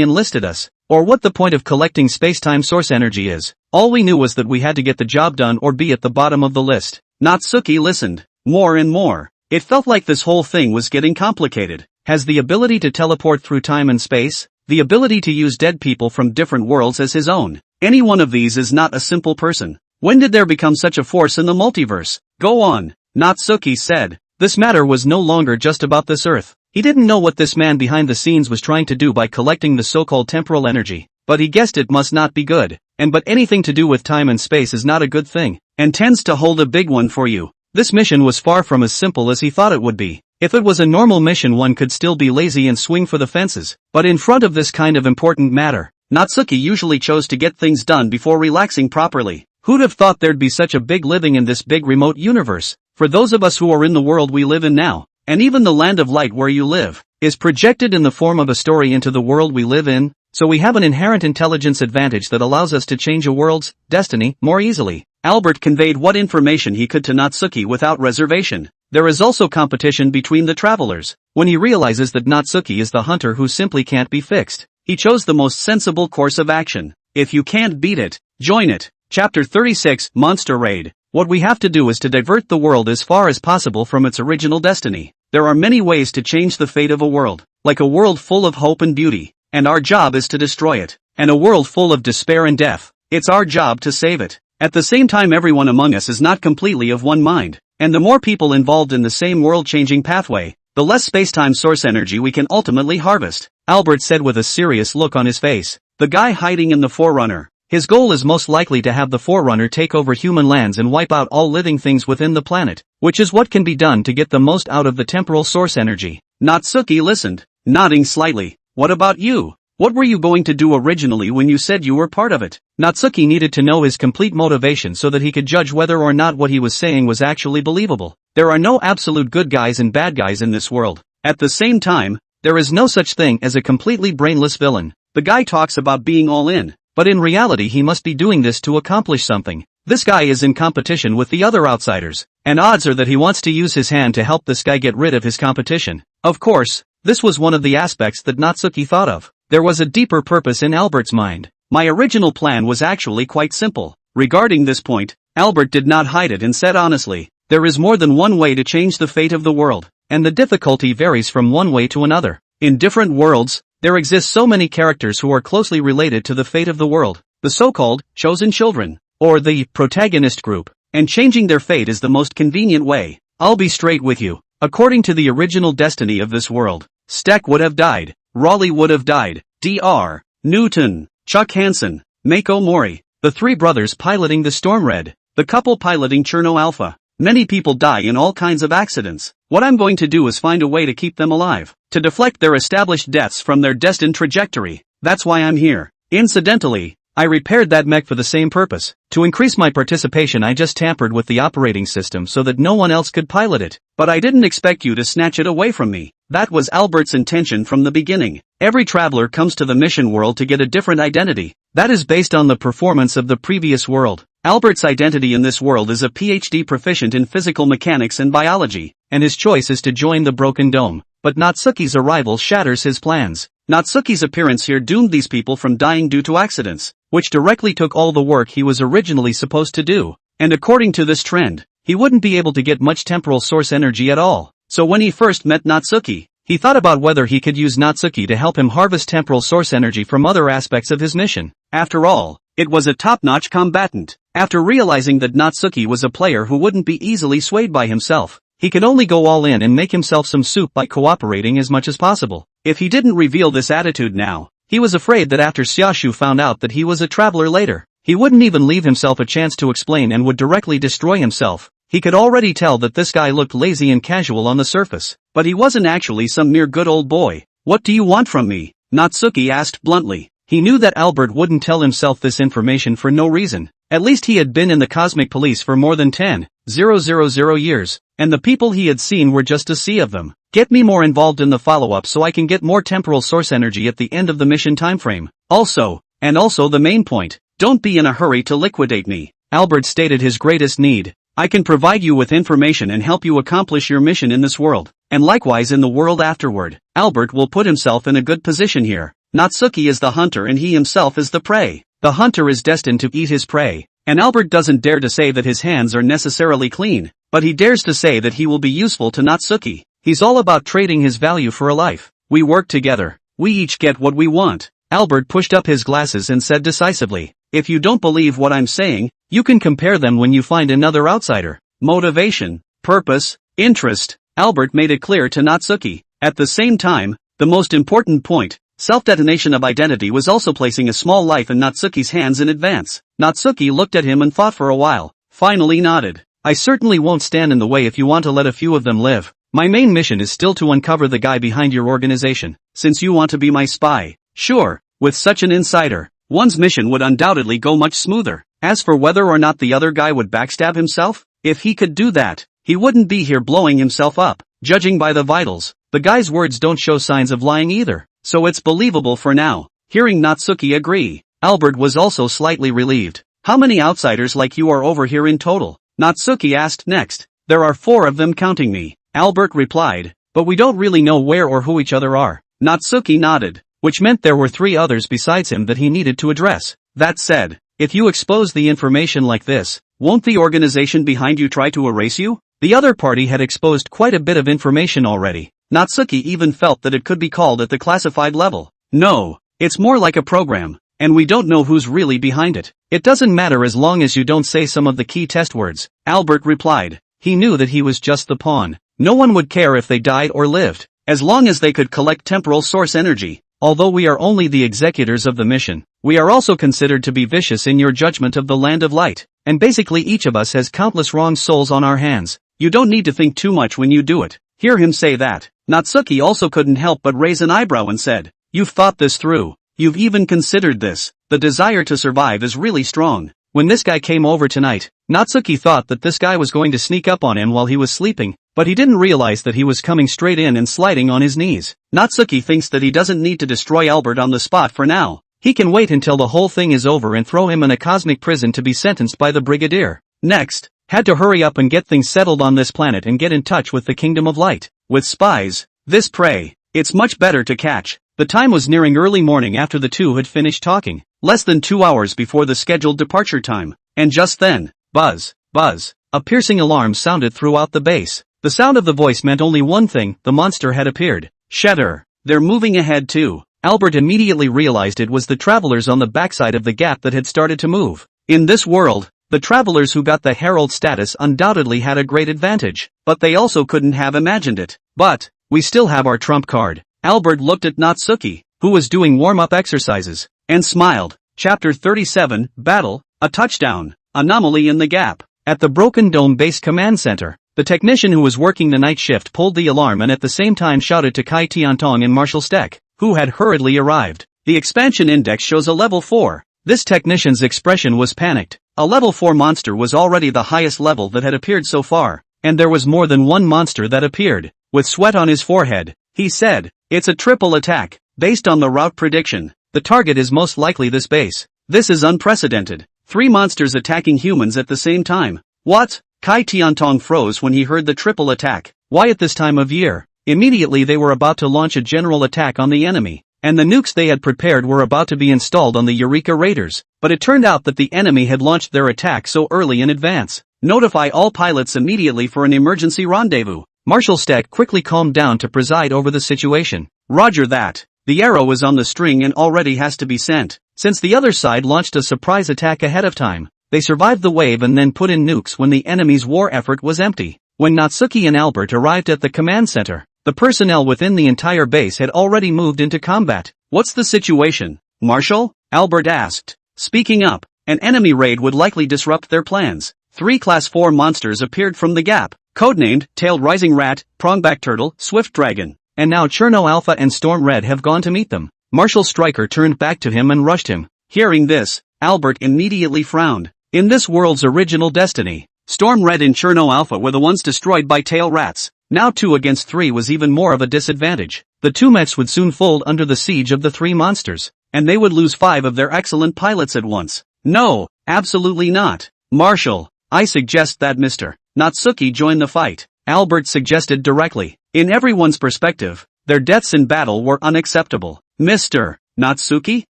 enlisted us, or what the point of collecting space-time source energy is. All we knew was that we had to get the job done or be at the bottom of the list. Natsuki listened, more and more. It felt like this whole thing was getting complicated. Has the ability to teleport through time and space, the ability to use dead people from different worlds as his own. Any one of these is not a simple person. When did there become such a force in the multiverse? Go on, Natsuki said. This matter was no longer just about this Earth. He didn't know what this man behind the scenes was trying to do by collecting the so-called temporal energy, but he guessed it must not be good. But anything to do with time and space is not a good thing, and tends to hold a big one for you. This mission was far from as simple as he thought it would be. If it was a normal mission one could still be lazy and swing for the fences, but in front of this kind of important matter, Natsuki usually chose to get things done before relaxing properly. Who'd have thought there'd be such a big living in this big remote universe? For those of us who are in the world we live in now, and even the land of light where you live, is projected in the form of a story into the world we live in, so we have an inherent intelligence advantage that allows us to change a world's destiny more easily. Albert conveyed what information he could to Natsuki without reservation. There is also competition between the travelers. When he realizes that Natsuki is the hunter who simply can't be fixed, he chose the most sensible course of action. If you can't beat it, join it. Chapter 36, Monster Raid. What we have to do is to divert the world as far as possible from its original destiny. There are many ways to change the fate of a world, like a world full of hope and beauty, and our job is to destroy it. And a world full of despair and death, it's our job to save it. At the same time, everyone among us is not completely of one mind, and the more people involved in the same world-changing pathway, the less space-time source energy we can ultimately harvest, Albert said with a serious look on his face. The guy hiding in the Forerunner. His goal is most likely to have the Forerunner take over human lands and wipe out all living things within the planet, which is what can be done to get the most out of the temporal source energy. Natsuki listened, nodding slightly. What about you? What were you going to do originally when you said you were part of it? Natsuki needed to know his complete motivation so that he could judge whether or not what he was saying was actually believable. There are no absolute good guys and bad guys in this world. At the same time, there is no such thing as a completely brainless villain. The guy talks about being all in, but in reality he must be doing this to accomplish something. This guy is in competition with the other outsiders, and odds are that he wants to use his hand to help this guy get rid of his competition. Of course, This was one of the aspects that Natsuki thought of. There was a deeper purpose in Albert's mind. My original plan was actually quite simple. Regarding this point, Albert did not hide it and said honestly, there is more than one way to change the fate of the world, and the difficulty varies from one way to another. In different worlds, there exist so many characters who are closely related to the fate of the world, the so-called chosen children, or the protagonist group, and changing their fate is the most convenient way. I'll be straight with you. According to the original destiny of this world, Steck would have died, Raleigh would have died, Dr. Newton, Chuck Hansen, Mako Mori, the three brothers piloting the Storm Red, the couple piloting Cherno Alpha. Many people die in all kinds of accidents. What I'm going to do is find a way to keep them alive, to deflect their established deaths from their destined trajectory. That's why I'm here. Incidentally, I repaired that mech for the same purpose. To increase my participation, I just tampered with the operating system so that no one else could pilot it. But I didn't expect you to snatch it away from me. That was Albert's intention from the beginning. Every traveler comes to the mission world to get a different identity. That is based on the performance of the previous world. Albert's identity in this world is a PhD proficient in physical mechanics and biology, and his choice is to join the Broken Dome. But Natsuki's arrival shatters his plans. Natsuki's appearance here doomed these people from dying due to accidents, which directly took all the work he was originally supposed to do. And according to this trend, he wouldn't be able to get much temporal source energy at all. So when he first met Natsuki, he thought about whether he could use Natsuki to help him harvest temporal source energy from other aspects of his mission. After all, it was a top-notch combatant. After realizing that Natsuki was a player who wouldn't be easily swayed by himself, he could only go all in and make himself some soup by cooperating as much as possible. If he didn't reveal this attitude now, he was afraid that after Xiaoshu found out that he was a traveler later, he wouldn't even leave himself a chance to explain and would directly destroy himself. He could already tell that this guy looked lazy and casual on the surface, but he wasn't actually some mere good old boy. What do you want from me? Natsuki asked bluntly. He knew that Albert wouldn't tell himself this information for no reason. At least he had been in the Cosmic Police for more than 10,000 years, and the people he had seen were just a sea of them. Get me more involved in the follow-up so I can get more temporal source energy at the end of the mission timeframe. Also the main point, don't be in a hurry to liquidate me. Albert stated his greatest need. I can provide you with information and help you accomplish your mission in this world, and likewise in the world afterward. Albert will put himself in a good position here. Natsuki is the hunter and he himself is the prey. The hunter is destined to eat his prey, and Albert doesn't dare to say that his hands are necessarily clean, but he dares to say that he will be useful to Natsuki. He's all about trading his value for a life. We work together. We each get what we want. Albert pushed up his glasses and said decisively, if you don't believe what I'm saying, you can compare them when you find another outsider. Motivation, purpose, interest. Albert made it clear to Natsuki. At the same time, the most important point, self-detonation of identity, was also placing a small life in Natsuki's hands in advance. Natsuki looked at him and thought for a while, finally nodded. I certainly won't stand in the way if you want to let a few of them live. My main mission is still to uncover the guy behind your organization, since you want to be my spy. Sure, with such an insider, one's mission would undoubtedly go much smoother. As for whether or not the other guy would backstab himself, if he could do that, he wouldn't be here blowing himself up. Judging by the vitals, the guy's words don't show signs of lying either, so it's believable for now. Hearing Natsuki agree, Albert was also slightly relieved. How many outsiders like you are over here in total? Natsuki asked next. There are 4 of them counting me, Albert replied, but we don't really know where or who each other are. Natsuki nodded, which meant there were 3 others besides him that he needed to address. That said, if you expose the information like this, won't the organization behind you try to erase you? The other party had exposed quite a bit of information already. Natsuki even felt that it could be called at the classified level. No, it's more like a program, and we don't know who's really behind it. It doesn't matter as long as you don't say some of the key test words, Albert replied. He knew that he was just the pawn. No one would care if they died or lived, as long as they could collect temporal source energy. Although we are only the executors of the mission, we are also considered to be vicious in your judgment of the Land of Light, and basically each of us has countless wrong souls on our hands. You don't need to think too much when you do it. Hear him say that. Natsuki also couldn't help but raise an eyebrow and said, you've thought this through. You've even considered this. The desire to survive is really strong. When this guy came over tonight, Natsuki thought that this guy was going to sneak up on him while he was sleeping, but he didn't realize that he was coming straight in and sliding on his knees. Natsuki thinks that he doesn't need to destroy Albert on the spot for now. He can wait until the whole thing is over and throw him in a cosmic prison to be sentenced by the Brigadier. Next, had to hurry up and get things settled on this planet and get in touch with the Kingdom of Light. With spies, this prey, It's much better to catch. The time was nearing early morning after the two had finished talking, less than 2 hours before the scheduled departure time. And just then, buzz, buzz, a piercing alarm sounded throughout the base. The sound of the voice meant only one thing: the monster had appeared. Shudder. They're moving ahead too. Albert immediately realized it was the travelers on the backside of the gap that had started to move. In this world, the travelers who got the herald status undoubtedly had a great advantage, but they also couldn't have imagined it. But we still have our trump card. Albert looked at Natsuki, who was doing warm-up exercises, and smiled. Chapter 37, Battle, a touchdown, anomaly in the gap. At the Broken Dome Base Command Center, the technician who was working the night shift pulled the alarm and at the same time shouted to Kai Tiantong and Marshal Steck, who had hurriedly arrived. The expansion index shows a level 4. This technician's expression was panicked. A level 4 monster was already the highest level that had appeared so far, and there was more than one monster that appeared. With sweat on his forehead, he said, "It's a triple attack. Based on the route prediction, the target is most likely this base. This is unprecedented. 3 monsters attacking humans at the same time. What?" Kai Tiantong froze when he heard the triple attack. Why at this time of year? Immediately they were about to launch a general attack on the enemy, and the nukes they had prepared were about to be installed on the Eureka Raiders. But it turned out that the enemy had launched their attack so early in advance. Notify all pilots immediately for an emergency rendezvous. Marshal Steck quickly calmed down to preside over the situation. Roger that. The arrow is on the string and already has to be sent. Since the other side launched a surprise attack ahead of time, they survived the wave and then put in nukes when the enemy's war effort was empty. When Natsuki and Albert arrived at the command center, the personnel within the entire base had already moved into combat. What's the situation, Marshal? Albert asked. Speaking up, an enemy raid would likely disrupt their plans. 3 Class 4 monsters appeared from the gap, codenamed Tailed Rising Rat, Prongback Turtle, Swift Dragon, and now Cherno Alpha and Storm Red have gone to meet them. Marshal Stryker turned back to him and rushed him. Hearing this, Albert immediately frowned. In this world's original destiny, Storm Red and Cherno Alpha were the ones destroyed by Tail Rats. Now 2 against 3 was even more of a disadvantage. The 2 Mets would soon fold under the siege of the 3 monsters, and they would lose 5 of their excellent pilots at once. No, absolutely not. Marshal, I suggest that Mr. Natsuki join the fight, Albert suggested directly. In everyone's perspective, their deaths in battle were unacceptable. Mr. Natsuki?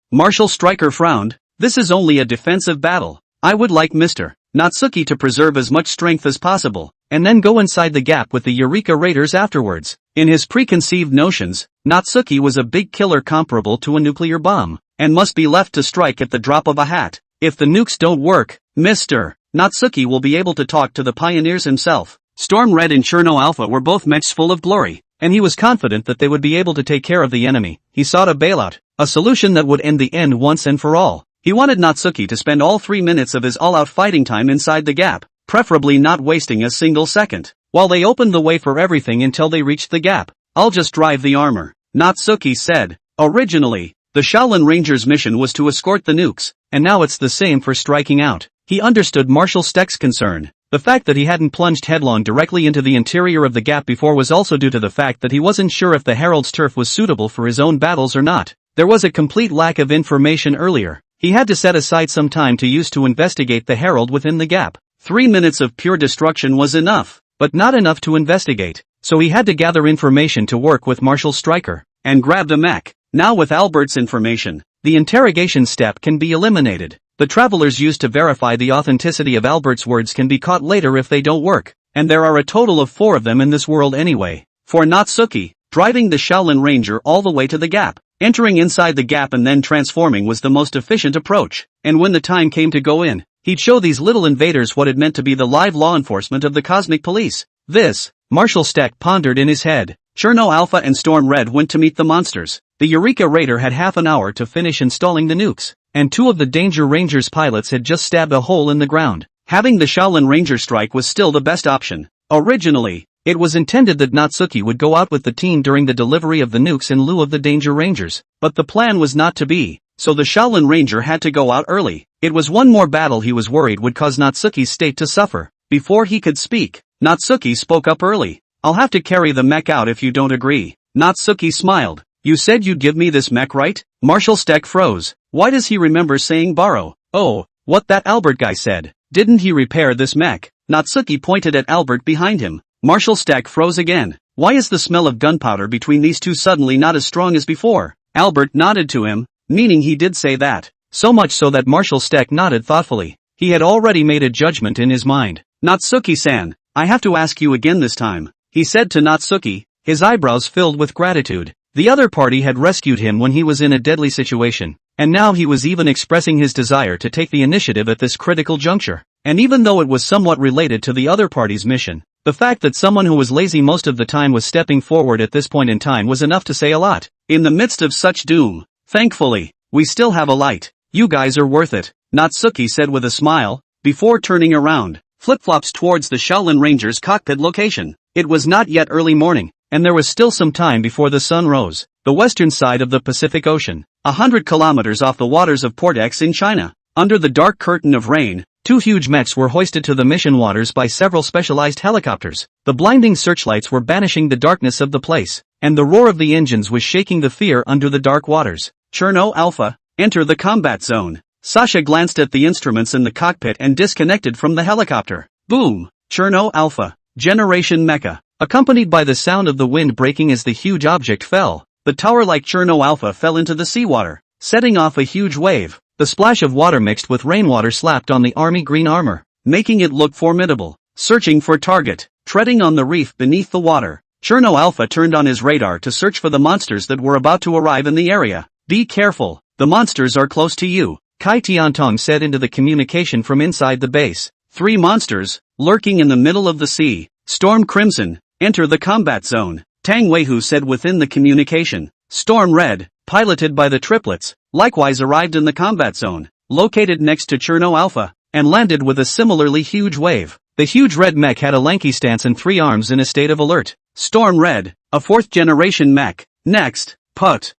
Marshal Stryker frowned. This is only a defensive battle. I would like Mr. Natsuki to preserve as much strength as possible, and then go inside the gap with the Eureka Raiders afterwards. In his preconceived notions, Natsuki was a big killer comparable to a nuclear bomb, and must be left to strike at the drop of a hat. If the nukes don't work, Mr. Natsuki will be able to talk to the pioneers himself. Storm Red and Cherno Alpha were both mechs full of glory, and he was confident that they would be able to take care of the enemy. He sought a bailout, a solution that would end the end once and for all. He wanted Natsuki to spend all 3 minutes of his all-out fighting time inside the gap, preferably not wasting a single second, while they opened the way for everything until they reached the gap. I'll just drive the armor, Natsuki said. Originally, the Shaolin Rangers' mission was to escort the nukes, and now it's the same for striking out. He understood Marshal Steck's concern. The fact that he hadn't plunged headlong directly into the interior of the gap before was also due to the fact that he wasn't sure if the Herald's turf was suitable for his own battles or not. There was a complete lack of information earlier. He had to set aside some time to use to investigate the Herald within the gap. 3 minutes of pure destruction was enough, but not enough to investigate, so he had to gather information to work with Marshal Stryker, and grabbed a mech. Now with Albert's information, the interrogation step can be eliminated. The travelers used to verify the authenticity of Albert's words can be caught later if they don't work, and there are a total of 4 of them in this world anyway. For Natsuki, driving the Shaolin Ranger all the way to the gap, entering inside the gap and then transforming was the most efficient approach, and when the time came to go in, he'd show these little invaders what it meant to be the live law enforcement of the Cosmic Police. This, Marshal Steck pondered in his head. Cherno Alpha and Storm Red went to meet the monsters. The Eureka Raider had half an hour to finish installing the nukes, and 2 of the Danger Rangers pilots had just stabbed a hole in the ground. Having the Shaolin Ranger strike was still the best option. Originally, it was intended that Natsuki would go out with the team during the delivery of the nukes in lieu of the Danger Rangers, but the plan was not to be, so the Shaolin Ranger had to go out early. It was one more battle he was worried would cause Natsuki's state to suffer. Before he could speak, Natsuki spoke up early. I'll have to carry the mech out if you don't agree. Natsuki smiled. You said you'd give me this mech, right? Marshal Steck froze. Why does he remember saying borrow? Oh, what that Albert guy said. Didn't he repair this mech? Natsuki pointed at Albert behind him. Marshal Steck froze again. Why is the smell of gunpowder between these two suddenly not as strong as before? Albert nodded to him, meaning he did say that. So much so that Marshal Steck nodded thoughtfully. He had already made a judgment in his mind. Natsuki-san, I have to ask you again this time, he said to Natsuki, his eyebrows filled with gratitude. The other party had rescued him when he was in a deadly situation, and now he was even expressing his desire to take the initiative at this critical juncture. And even though it was somewhat related to the other party's mission, the fact that someone who was lazy most of the time was stepping forward at this point in time was enough to say a lot. In the midst of such doom, thankfully, we still have a light. You guys are worth it, Natsuki said with a smile, before turning around, flip-flops towards the Shaolin Rangers' cockpit location. It was not yet early morning, and there was still some time before the sun rose. The western side of the Pacific Ocean, 100 kilometers off the waters of Port X in China. Under the dark curtain of rain, two huge mechs were hoisted to the mission waters by several specialized helicopters. The blinding searchlights were banishing the darkness of the place, and the roar of the engines was shaking the fear under the dark waters. Cherno Alpha, enter the combat zone. Sasha glanced at the instruments in the cockpit and disconnected from the helicopter. Boom! Cherno Alpha, Generation Mecha. Accompanied by the sound of the wind breaking as the huge object fell, the tower-like Cherno Alpha fell into the seawater, setting off a huge wave. The splash of water mixed with rainwater slapped on the army green armor, making it look formidable. Searching for target, treading on the reef beneath the water, Cherno Alpha turned on his radar to search for the monsters that were about to arrive in the area. Be careful, the monsters are close to you, Kai Tiantong said into the communication from inside the base. 3 monsters, lurking in the middle of the sea. Storm Crimson, enter the combat zone, Tang Weihu said within the communication. Storm Red, piloted by the triplets, likewise arrived in the combat zone, located next to Cherno Alpha, and landed with a similarly huge wave. The huge red mech had a lanky stance and 3 arms in a state of alert. Storm Red, a 4th generation mech. Next, Put.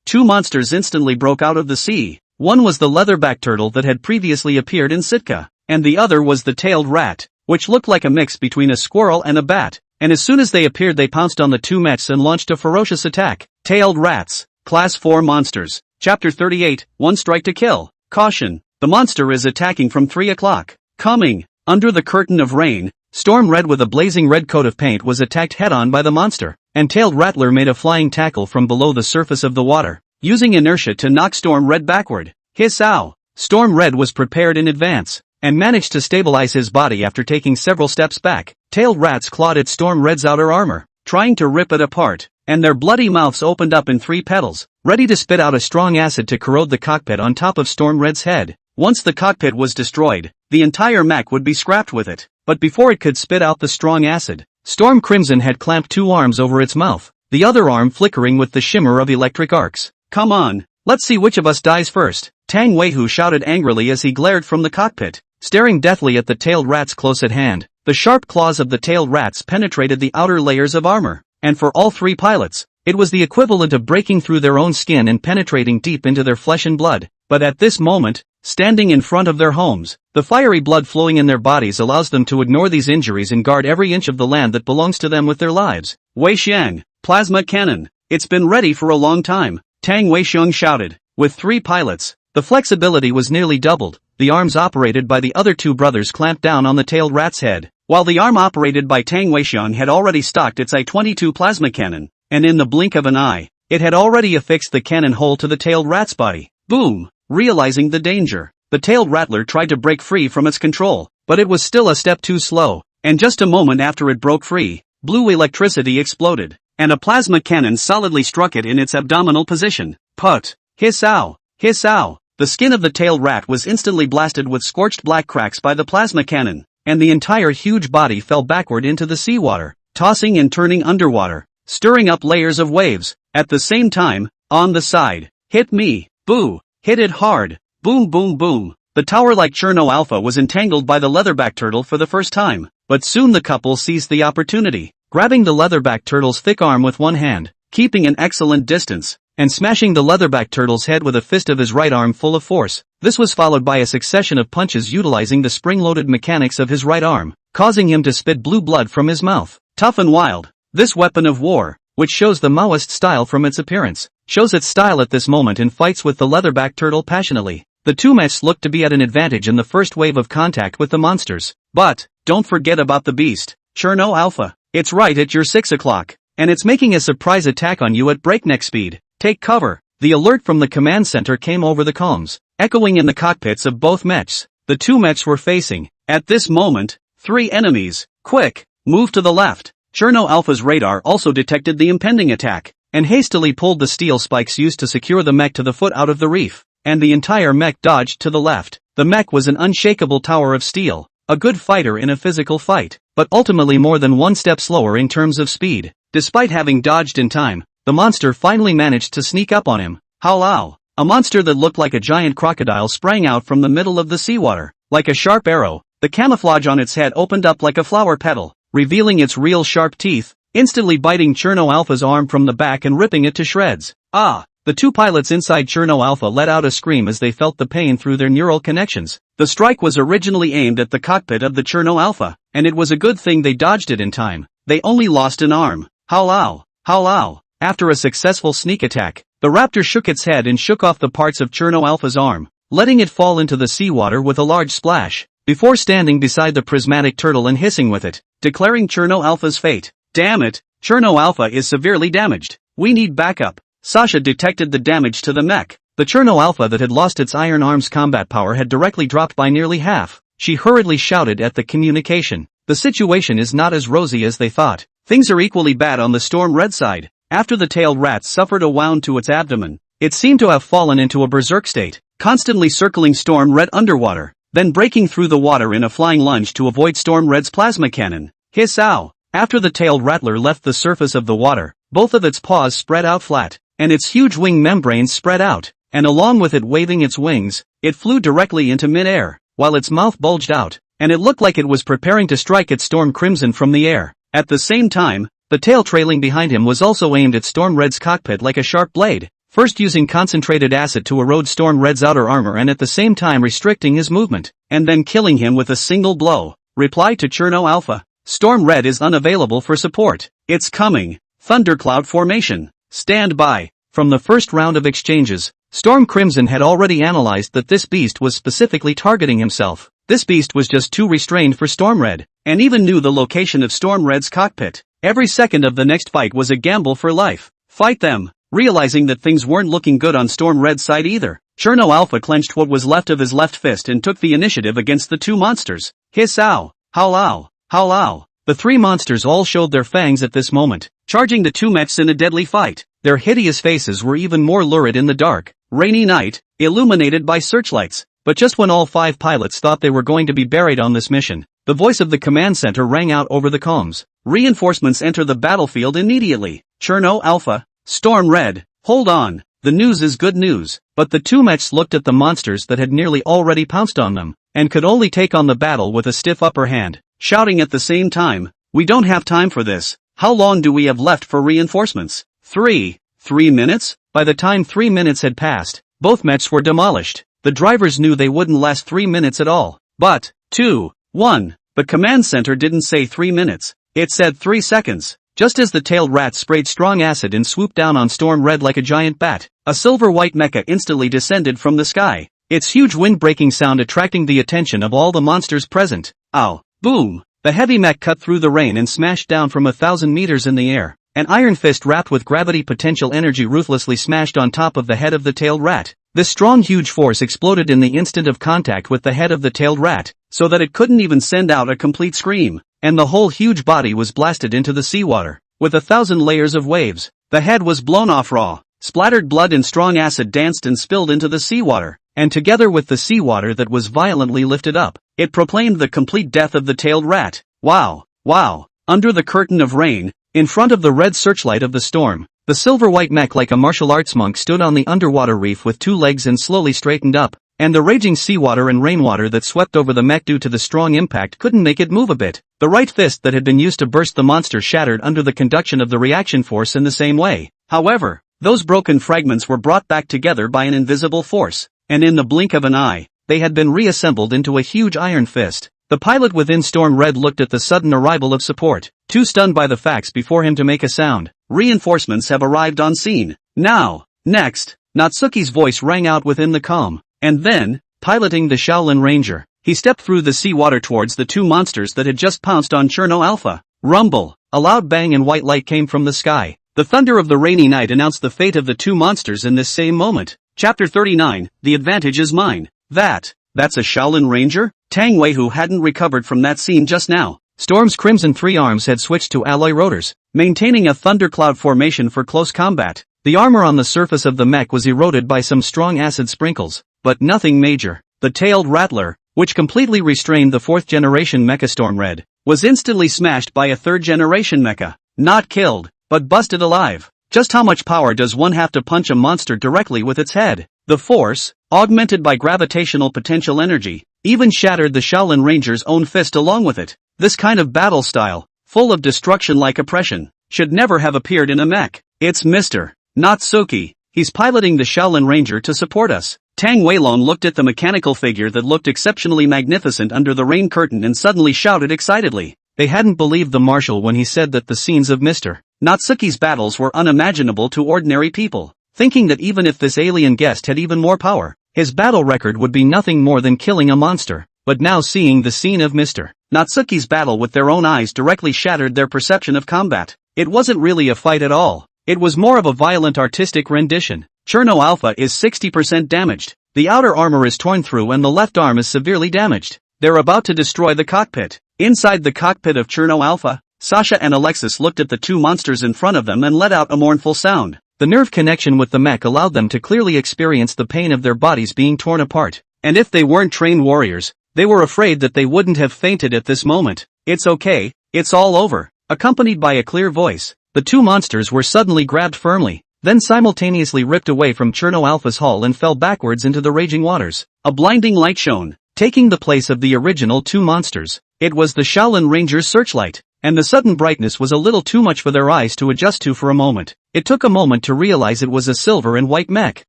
2 monsters instantly broke out of the sea. One was the leatherback turtle that had previously appeared in Sitka, and the other was the tailed rat, which looked like a mix between a squirrel and a bat. And as soon as they appeared they pounced on the 2 mechs and launched a ferocious attack. Tailed Rats, Class 4 Monsters. Chapter 38, One Strike to Kill. Caution, the monster is attacking from 3 o'clock. Coming, under the curtain of rain, Storm Red with a blazing red coat of paint was attacked head-on by the monster, and Tailed Rattler made a flying tackle from below the surface of the water, using inertia to knock Storm Red backward. Hiss-ow! Storm Red was prepared in advance, and managed to stabilize his body after taking several steps back. Tailed Rats clawed at Storm Red's outer armor, trying to rip it apart, and their bloody mouths opened up in 3 petals, ready to spit out a strong acid to corrode the cockpit on top of Storm Red's head. Once the cockpit was destroyed, the entire mech would be scrapped with it, but before it could spit out the strong acid, Storm Crimson had clamped 2 arms over its mouth, the other arm flickering with the shimmer of electric arcs. Come on, let's see which of us dies first, Tang Weihu shouted angrily as he glared from the cockpit, staring deathly at the tailed rats close at hand. The sharp claws of the tailed rats penetrated the outer layers of armor, and for all 3 pilots, it was the equivalent of breaking through their own skin and penetrating deep into their flesh and blood. But at this moment, standing in front of their homes, the fiery blood flowing in their bodies allows them to ignore these injuries and guard every inch of the land that belongs to them with their lives. Wei Xiang, plasma cannon. It's been ready for a long time, Tang Weixiong shouted. With 3 pilots, the flexibility was nearly doubled. The arms operated by the other 2 brothers clamped down on the tailed rat's head, while the arm operated by Tang Weixiong had already stocked its I-22 plasma cannon, and in the blink of an eye, it had already affixed the cannon hole to the tailed rat's body. Boom! Realizing the danger, the tailed rattler tried to break free from its control, but it was still a step too slow, and just a moment after it broke free, blue electricity exploded, and a plasma cannon solidly struck it in its abdominal position. Put! Hiss-ow! Hiss-ow! The skin of the tailed rat was instantly blasted with scorched black cracks by the plasma cannon, and the entire huge body fell backward into the seawater, tossing and turning underwater, stirring up layers of waves. At the same time, on the side, hit me, boo, hit it hard, boom boom boom. The tower-like Cherno Alpha was entangled by the leatherback turtle for the first time, but soon the couple seized the opportunity, grabbing the leatherback turtle's thick arm with one hand, keeping an excellent distance, and smashing the leatherback turtle's head with a fist of his right arm full of force. This was followed by a succession of punches utilizing the spring-loaded mechanics of his right arm, causing him to spit blue blood from his mouth. Tough and wild, this weapon of war, which shows the Maoist style from its appearance, shows its style at this moment and fights with the leatherback turtle passionately. The 2 mechs looked to be at an advantage in the first wave of contact with the monsters, but, don't forget about the beast, Cherno Alpha. It's right at your 6 o'clock. And it's making a surprise attack on you at breakneck speed. Take cover. The alert from the command center came over the comms, echoing in the cockpits of both mechs. The two mechs were facing, at this moment, 3 enemies. Quick, move to the left. Cherno Alpha's radar also detected the impending attack, and hastily pulled the steel spikes used to secure the mech to the foot out of the reef, and the entire mech dodged to the left. The mech was an unshakable tower of steel, a good fighter in a physical fight, but ultimately more than one step slower in terms of speed. Despite having dodged in time, the monster finally managed to sneak up on him. Howlow! A monster that looked like a giant crocodile sprang out from the middle of the seawater. Like a sharp arrow, the camouflage on its head opened up like a flower petal, revealing its real sharp teeth, instantly biting Cherno Alpha's arm from the back and ripping it to shreds. Ah! The two pilots inside Cherno Alpha let out a scream as they felt the pain through their neural connections. The strike was originally aimed at the cockpit of the Cherno Alpha, and it was a good thing they dodged it in time. They only lost an arm. Howlow! Howlow! After a successful sneak attack, the raptor shook its head and shook off the parts of Cherno Alpha's arm, letting it fall into the seawater with a large splash, before standing beside the prismatic turtle and hissing with it, declaring Cherno Alpha's fate. Damn it, Cherno Alpha is severely damaged. We need backup. Sasha detected the damage to the mech. The Cherno Alpha that had lost its iron arm's combat power had directly dropped by nearly half. She hurriedly shouted at the communication. The situation is not as rosy as they thought. Things are equally bad on the Storm Red side. After the tailed rat suffered a wound to its abdomen, it seemed to have fallen into a berserk state, constantly circling Storm Red underwater, then breaking through the water in a flying lunge to avoid Storm Red's plasma cannon. Hiss-ow! After the tailed rattler left the surface of the water, both of its paws spread out flat, and its huge wing membranes spread out, and along with it waving its wings, it flew directly into mid-air, while its mouth bulged out, and it looked like it was preparing to strike at Storm Crimson from the air. At the same time, the tail trailing behind him was also aimed at Storm Red's cockpit like a sharp blade, first using concentrated acid to erode Storm Red's outer armor and at the same time restricting his movement, and then killing him with a single blow. Reply to Cherno Alpha. Storm Red is unavailable for support. It's coming. Thundercloud formation. Stand by. From the first round of exchanges, Storm Crimson had already analyzed that this beast was specifically targeting himself. This beast was just too restrained for Storm Red, and even knew the location of Storm Red's cockpit. Every second of the next fight was a gamble for life. Fight them. Realizing that things weren't looking good on Storm Red's side either, Cherno Alpha clenched what was left of his left fist and took the initiative against the two monsters. Hiss-ow! Howlow! Howlow! The three monsters all showed their fangs at this moment, charging the two mechs in a deadly fight. Their hideous faces were even more lurid in the dark, rainy night, illuminated by searchlights. But just when all 5 pilots thought they were going to be buried on this mission, the voice of the command center rang out over the comms. Reinforcements enter the battlefield immediately. Cherno Alpha, Storm Red, hold on. The news is good news. But the two mechs looked at the monsters that had nearly already pounced on them, and could only take on the battle with a stiff upper hand, shouting at the same time, "We don't have time for this. How long do we have left for reinforcements?" 3 minutes? By the time 3 minutes had passed, both mechs were demolished. The drivers knew they wouldn't last 3 minutes at all. But, 2, 1, the command center didn't say 3 minutes. It said 3 seconds. Just as the tailed rat sprayed strong acid and swooped down on Storm Red like a giant bat, a silver-white mecha instantly descended from the sky, its huge wind-breaking sound attracting the attention of all the monsters present. Ow! Boom! The heavy mech cut through the rain and smashed down from 1,000 meters in the air. An iron fist wrapped with gravity potential energy ruthlessly smashed on top of the head of the tailed rat. This strong huge force exploded in the instant of contact with the head of the tailed rat, so that it couldn't even send out a complete scream, and the whole huge body was blasted into the seawater, with 1,000 layers of waves. The head was blown off raw, splattered blood and strong acid danced and spilled into the seawater, and together with the seawater that was violently lifted up, it proclaimed the complete death of the tailed rat. Wow! Wow! Under the curtain of rain, in front of the red searchlight of the storm, the silver-white mech like a martial arts monk stood on the underwater reef with 2 legs and slowly straightened up, and the raging seawater and rainwater that swept over the mech due to the strong impact couldn't make it move a bit. The right fist that had been used to burst the monster shattered under the conduction of the reaction force in the same way. However, those broken fragments were brought back together by an invisible force, and in the blink of an eye, they had been reassembled into a huge iron fist. The pilot within Storm Red looked at the sudden arrival of support, too stunned by the facts before him to make a sound. Reinforcements have arrived on scene. Now, next, Natsuki's voice rang out within the calm, and then, piloting the Shaolin Ranger, he stepped through the seawater towards the 2 monsters that had just pounced on Cherno Alpha. Rumble. A loud bang and white light came from the sky. The thunder of the rainy night announced the fate of the two monsters in this same moment. Chapter 39, The advantage is mine. That's a Shaolin Ranger? Tang Weihu hadn't recovered from that scene just now. Storm's Crimson Three Arms had switched to alloy rotors, maintaining a thundercloud formation for close combat. The armor on the surface of the mech was eroded by some strong acid sprinkles, but nothing major. The tailed Rattler, which completely restrained the 4th generation mecha Storm Red, was instantly smashed by a 3rd generation mecha. Not killed, but busted alive. Just how much power does one have to punch a monster directly with its head? The force, augmented by gravitational potential energy, even shattered the Shaolin Ranger's own fist along with it. This kind of battle style, full of destruction-like oppression, should never have appeared in a mech. It's Mr. Natsuki. He's piloting the Shaolin Ranger to support us. Tang Weilong looked at the mechanical figure that looked exceptionally magnificent under the rain curtain and suddenly shouted excitedly. They hadn't believed the marshal when he said that the scenes of Mr. Natsuki's battles were unimaginable to ordinary people, thinking that even if this alien guest had even more power, his battle record would be nothing more than killing a monster. But now seeing the scene of Mr. Natsuki's battle with their own eyes directly shattered their perception of combat. It wasn't really a fight at all. It was more of a violent artistic rendition. Cherno Alpha is 60% damaged. The outer armor is torn through and the left arm is severely damaged. They're about to destroy the cockpit. Inside the cockpit of Cherno Alpha, Sasha and Alexis looked at the two monsters in front of them and let out a mournful sound. The nerve connection with the mech allowed them to clearly experience the pain of their bodies being torn apart. And if they weren't trained warriors, they were afraid that they wouldn't have fainted at this moment. It's okay, it's all over. Accompanied by a clear voice, the two monsters were suddenly grabbed firmly, then simultaneously ripped away from Cherno Alpha's hull and fell backwards into the raging waters. A blinding light shone, taking the place of the original two monsters. It was the Shaolin Ranger's searchlight, and the sudden brightness was a little too much for their eyes to adjust to for a moment. It took a moment to realize it was a silver and white mech.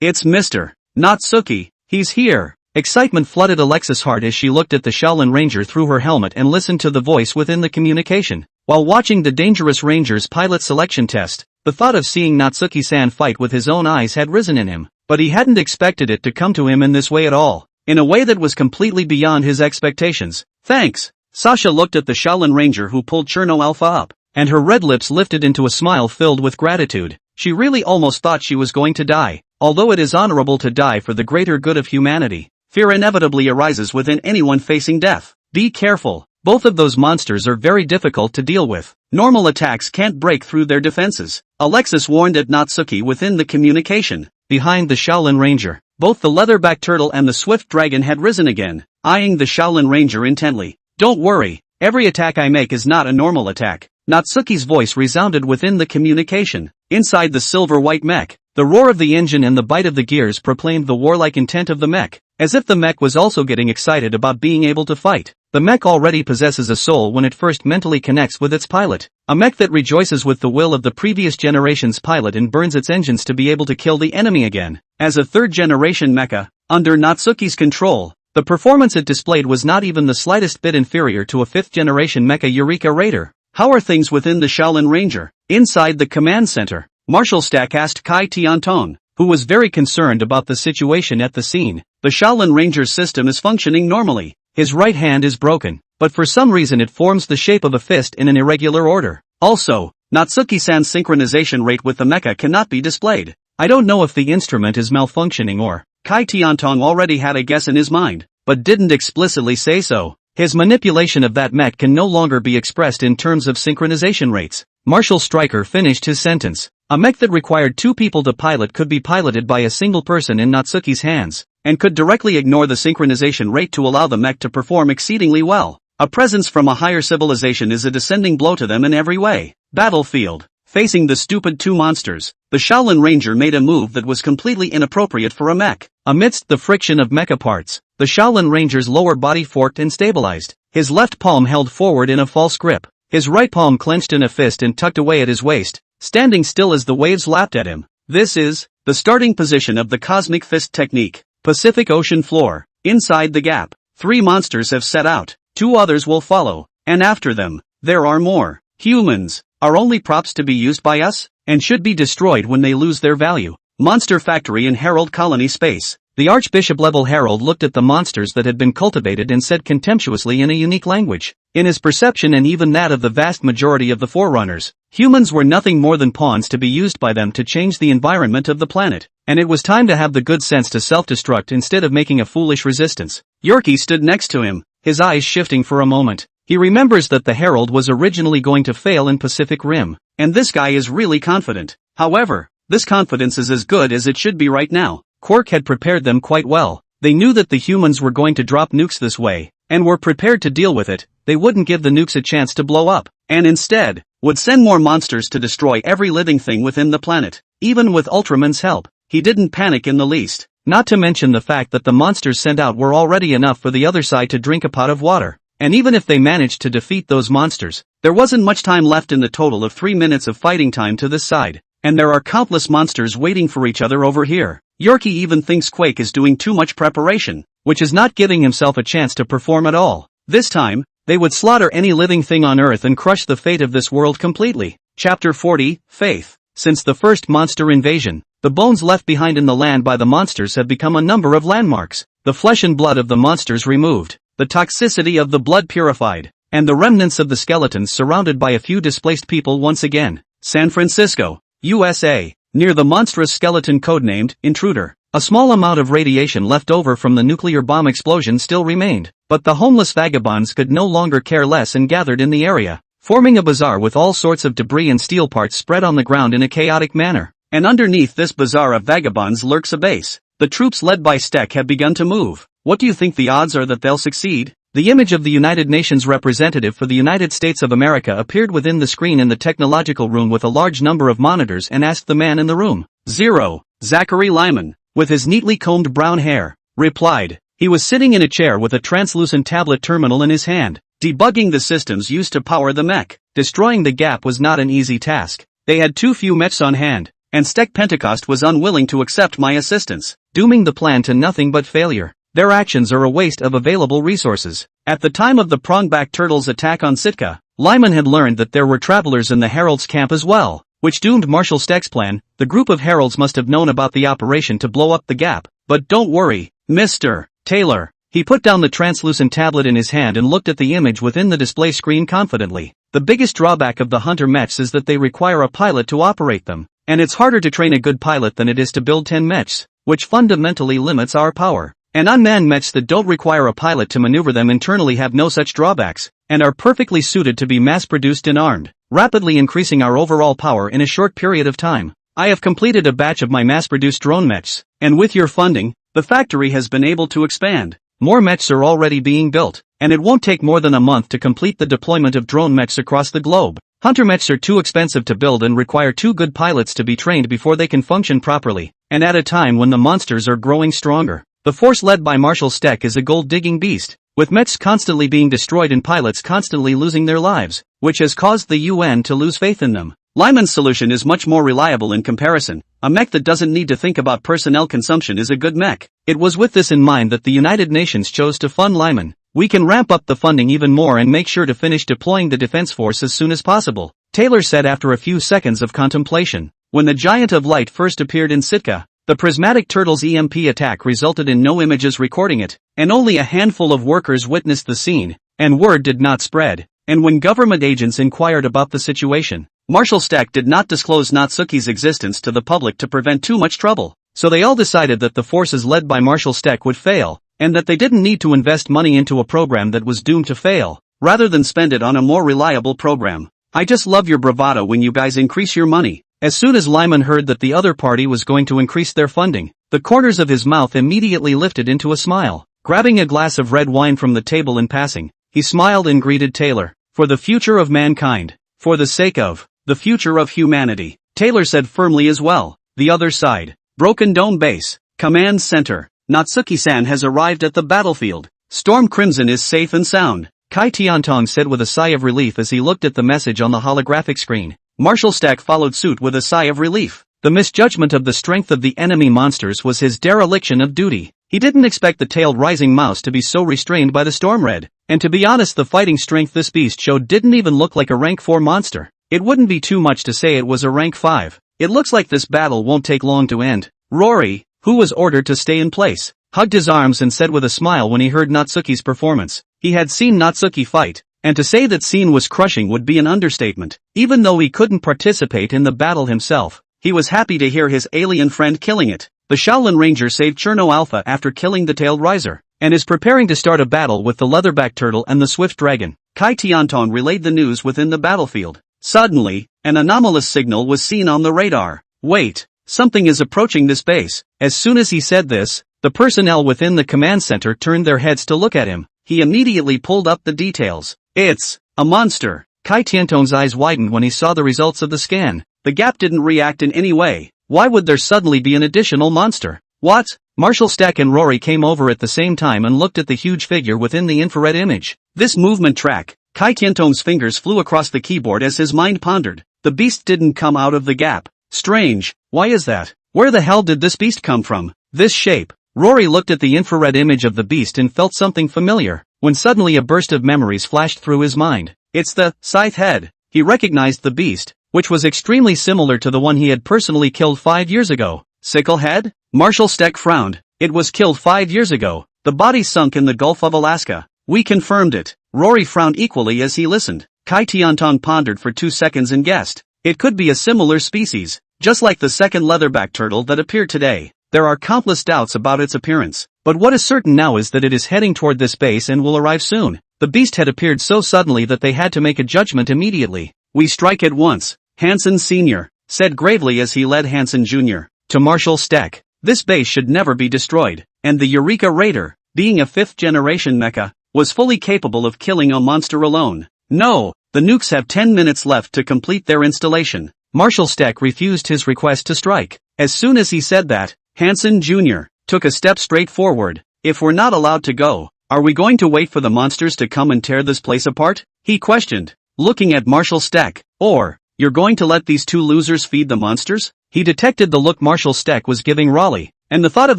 It's Mr. Natsuki, he's here. Excitement flooded Alexis' heart as she looked at the Shaolin Ranger through her helmet and listened to the voice within the communication. While watching the Dangerous Ranger's pilot selection test, the thought of seeing Natsuki-san fight with his own eyes had risen in him, but he hadn't expected it to come to him in this way at all, in a way that was completely beyond his expectations. Thanks. Sasha looked at the Shaolin Ranger who pulled Cherno Alpha up, and her red lips lifted into a smile filled with gratitude. She really almost thought she was going to die. Although it is honorable to die for the greater good of humanity, fear inevitably arises within anyone facing death. Be careful. Both of those monsters are very difficult to deal with. Normal attacks can't break through their defenses. Alexis warned at Natsuki within the communication. Behind the Shaolin Ranger, both the leatherback turtle and the swift dragon had risen again, eyeing the Shaolin Ranger intently. Don't worry, every attack I make is not a normal attack. Natsuki's voice resounded within the communication. Inside the silver-white mech, the roar of the engine and the bite of the gears proclaimed the warlike intent of the mech, as if the mech was also getting excited about being able to fight. The mech already possesses a soul when it first mentally connects with its pilot. A mech that rejoices with the will of the previous generation's pilot and burns its engines to be able to kill the enemy again. As a 3rd generation mecha, under Natsuki's control, the performance it displayed was not even the slightest bit inferior to a 5th generation mecha Eureka Raider. How are things within the Shaolin Ranger? Inside the command center, Marshal Stack asked Kai Tiantong, who was very concerned about the situation at the scene. The Shaolin Ranger's system is functioning normally. His right hand is broken, but for some reason it forms the shape of a fist in an irregular order. Also, Natsuki-san's synchronization rate with the mecha cannot be displayed. I don't know if the instrument is malfunctioning or... Kai Tiantong already had a guess in his mind, but didn't explicitly say so. His manipulation of that mech can no longer be expressed in terms of synchronization rates. Marshal Stryker finished his sentence. A mech that required 2 people to pilot could be piloted by a single person in Natsuki's hands, and could directly ignore the synchronization rate to allow the mech to perform exceedingly well. A presence from a higher civilization is a descending blow to them in every way. Battlefield. Facing the stupid two monsters, the Shaolin Ranger made a move that was completely inappropriate for a mech. Amidst the friction of mecha parts, the Shaolin Ranger's lower body forked and stabilized. His left palm held forward in a false grip. His right palm clenched in a fist and tucked away at his waist, standing still as the waves lapped at him. This is the starting position of the Cosmic Fist technique. Pacific Ocean floor. Inside the gap, 3 monsters have set out. 2 others will follow, and after them, there are more. Humans are only props to be used by us, and should be destroyed when they lose their value. Monster Factory in Herald Colony Space. The Archbishop-level herald looked at the monsters that had been cultivated and said contemptuously in a unique language. In his perception and even that of the vast majority of the Forerunners, humans were nothing more than pawns to be used by them to change the environment of the planet, and it was time to have the good sense to self-destruct instead of making a foolish resistance. Yorkie stood next to him, his eyes shifting for a moment. He remembers that the herald was originally going to fail in Pacific Rim, and this guy is really confident. However, this confidence is as good as it should be right now. Quark had prepared them quite well. They knew that the humans were going to drop nukes this way, and were prepared to deal with it. They wouldn't give the nukes a chance to blow up, and instead, would send more monsters to destroy every living thing within the planet. Even with Ultraman's help, he didn't panic in the least. Not to mention the fact that the monsters sent out were already enough for the other side to drink a pot of water. And even if they managed to defeat those monsters, there wasn't much time left in the total of 3 minutes of fighting time to this side. And there are countless monsters waiting for each other over here. Yorkie even thinks Quake is doing too much preparation, which is not giving himself a chance to perform at all. This time, they would slaughter any living thing on Earth and crush the fate of this world completely. Chapter 40, Faith. Since the first monster invasion, the bones left behind in the land by the monsters have become a number of landmarks. The flesh and blood of the monsters removed, the toxicity of the blood purified, and the remnants of the skeletons surrounded by a few displaced people once again. San Francisco, USA. Near the monstrous skeleton codenamed Intruder, a small amount of radiation left over from the nuclear bomb explosion still remained, but the homeless vagabonds could no longer care less and gathered in the area, forming a bazaar with all sorts of debris and steel parts spread on the ground in a chaotic manner. And underneath this bazaar of vagabonds lurks a base. The troops led by Steck have begun to move. What do you think the odds are that they'll succeed? The image of the United Nations representative for the United States of America appeared within the screen in the technological room with a large number of monitors and asked the man in the room. 0. Zachary Lyman, with his neatly combed brown hair, replied. He was sitting in a chair with a translucent tablet terminal in his hand, debugging the systems used to power the mech. Destroying the gap was not an easy task. They had too few mechs on hand, and Steck Pentecost was unwilling to accept my assistance, dooming the plan to nothing but failure. Their actions are a waste of available resources. At the time of the prongback turtles' attack on Sitka, Lyman had learned that there were travelers in the Herald's camp as well, which doomed Marshal Steck's plan. The group of Heralds must have known about the operation to blow up the gap. But don't worry, Mr. Taylor. He put down the translucent tablet in his hand and looked at the image within the display screen confidently. The biggest drawback of the Hunter mechs is that they require a pilot to operate them, and it's harder to train a good pilot than it is to build 10 mechs, which fundamentally limits our power. And unmanned mechs that don't require a pilot to maneuver them internally have no such drawbacks, and are perfectly suited to be mass-produced and armed, rapidly increasing our overall power in a short period of time. I have completed a batch of my mass-produced drone mechs, and with your funding, the factory has been able to expand. More mechs are already being built, and it won't take more than a month to complete the deployment of drone mechs across the globe. Hunter mechs are too expensive to build and require 2 good pilots to be trained before they can function properly, and at a time when the monsters are growing stronger. The force led by Marshal Steck is a gold-digging beast, with mechs constantly being destroyed and pilots constantly losing their lives, which has caused the UN to lose faith in them. Lyman's solution is much more reliable in comparison. A mech that doesn't need to think about personnel consumption is a good mech. It was with this in mind that the United Nations chose to fund Lyman. We can ramp up the funding even more and make sure to finish deploying the defense force as soon as possible, Taylor said after a few seconds of contemplation. When the Giant of Light first appeared in Sitka, the prismatic turtle's EMP attack resulted in no images recording it, and only a handful of workers witnessed the scene, and word did not spread. And when government agents inquired about the situation, Marshal Steck did not disclose Natsuki's existence to the public to prevent too much trouble. So they all decided that the forces led by Marshal Steck would fail, and that they didn't need to invest money into a program that was doomed to fail, rather than spend it on a more reliable program. I just love your bravado when you guys increase your money. As soon as Lyman heard that the other party was going to increase their funding, the corners of his mouth immediately lifted into a smile. Grabbing a glass of red wine from the table in passing, he smiled and greeted Taylor. For the future of mankind. For the sake of the future of humanity, Taylor said firmly as well. The other side. Broken Dome Base. Command Center. Natsuki-san has arrived at the battlefield. Storm Crimson is safe and sound, Kai Tiantong said with a sigh of relief as he looked at the message on the holographic screen. Marshal Steck followed suit with a sigh of relief. The misjudgment of the strength of the enemy monsters was his dereliction of duty. He didn't expect the tailed rising mouse to be so restrained by the storm red. And to be honest, the fighting strength this beast showed didn't even look like a rank 4 monster. It wouldn't be too much to say it was a rank 5. It looks like this battle won't take long to end. Rory, who was ordered to stay in place, hugged his arms and said with a smile when he heard Natsuki's performance. He had seen Natsuki fight, and to say that scene was crushing would be an understatement. Even though he couldn't participate in the battle himself, he was happy to hear his alien friend killing it. The Shaolin Ranger saved Cherno Alpha after killing the Tailed Riser, and is preparing to start a battle with the Leatherback Turtle and the Swift Dragon. Kai Tianton relayed the news within the battlefield. Suddenly, an anomalous signal was seen on the radar. Wait, something is approaching this base. As soon as he said this, the personnel within the command center turned their heads to look at him. He immediately pulled up the details. It's a monster. Kai Tianton's eyes widened when he saw the results of the scan. The gap didn't react in any way. Why would there suddenly be an additional monster? What? Marshall Stack and Rory came over at the same time and looked at the huge figure within the infrared image. This movement track. Kai Tianton's fingers flew across the keyboard as his mind pondered. The beast didn't come out of the gap. Strange. Why is that? Where the hell did this beast come from? This shape. Rory looked at the infrared image of the beast and felt something familiar, when suddenly a burst of memories flashed through his mind. It's the scythe head. He recognized the beast, which was extremely similar to the one he had personally killed 5 years ago. Sickle head? Marshall Steck frowned. It was killed 5 years ago. The body sunk in the Gulf of Alaska. We confirmed it. Rory frowned equally as he listened. Kai Tianton pondered for 2 seconds and guessed. It could be a similar species, just like the second leatherback turtle that appeared today. There are countless doubts about its appearance, but what is certain now is that it is heading toward this base and will arrive soon. The beast had appeared so suddenly that they had to make a judgment immediately. We strike at once, Hansen Sr. said gravely as he led Hansen Jr. to Marshall Steck. This base should never be destroyed, and the Eureka Raider, being a 5th-generation mecha, was fully capable of killing a monster alone. No, the nukes have 10 minutes left to complete their installation. Marshall Steck refused his request to strike. As soon as he said that, Hansen Jr. took a step straight forward. If we're not allowed to go, are we going to wait for the monsters to come and tear this place apart? He questioned, looking at Marshall Steck. Or, you're going to let these two losers feed the monsters? He detected the look Marshall Steck was giving Raleigh, and the thought of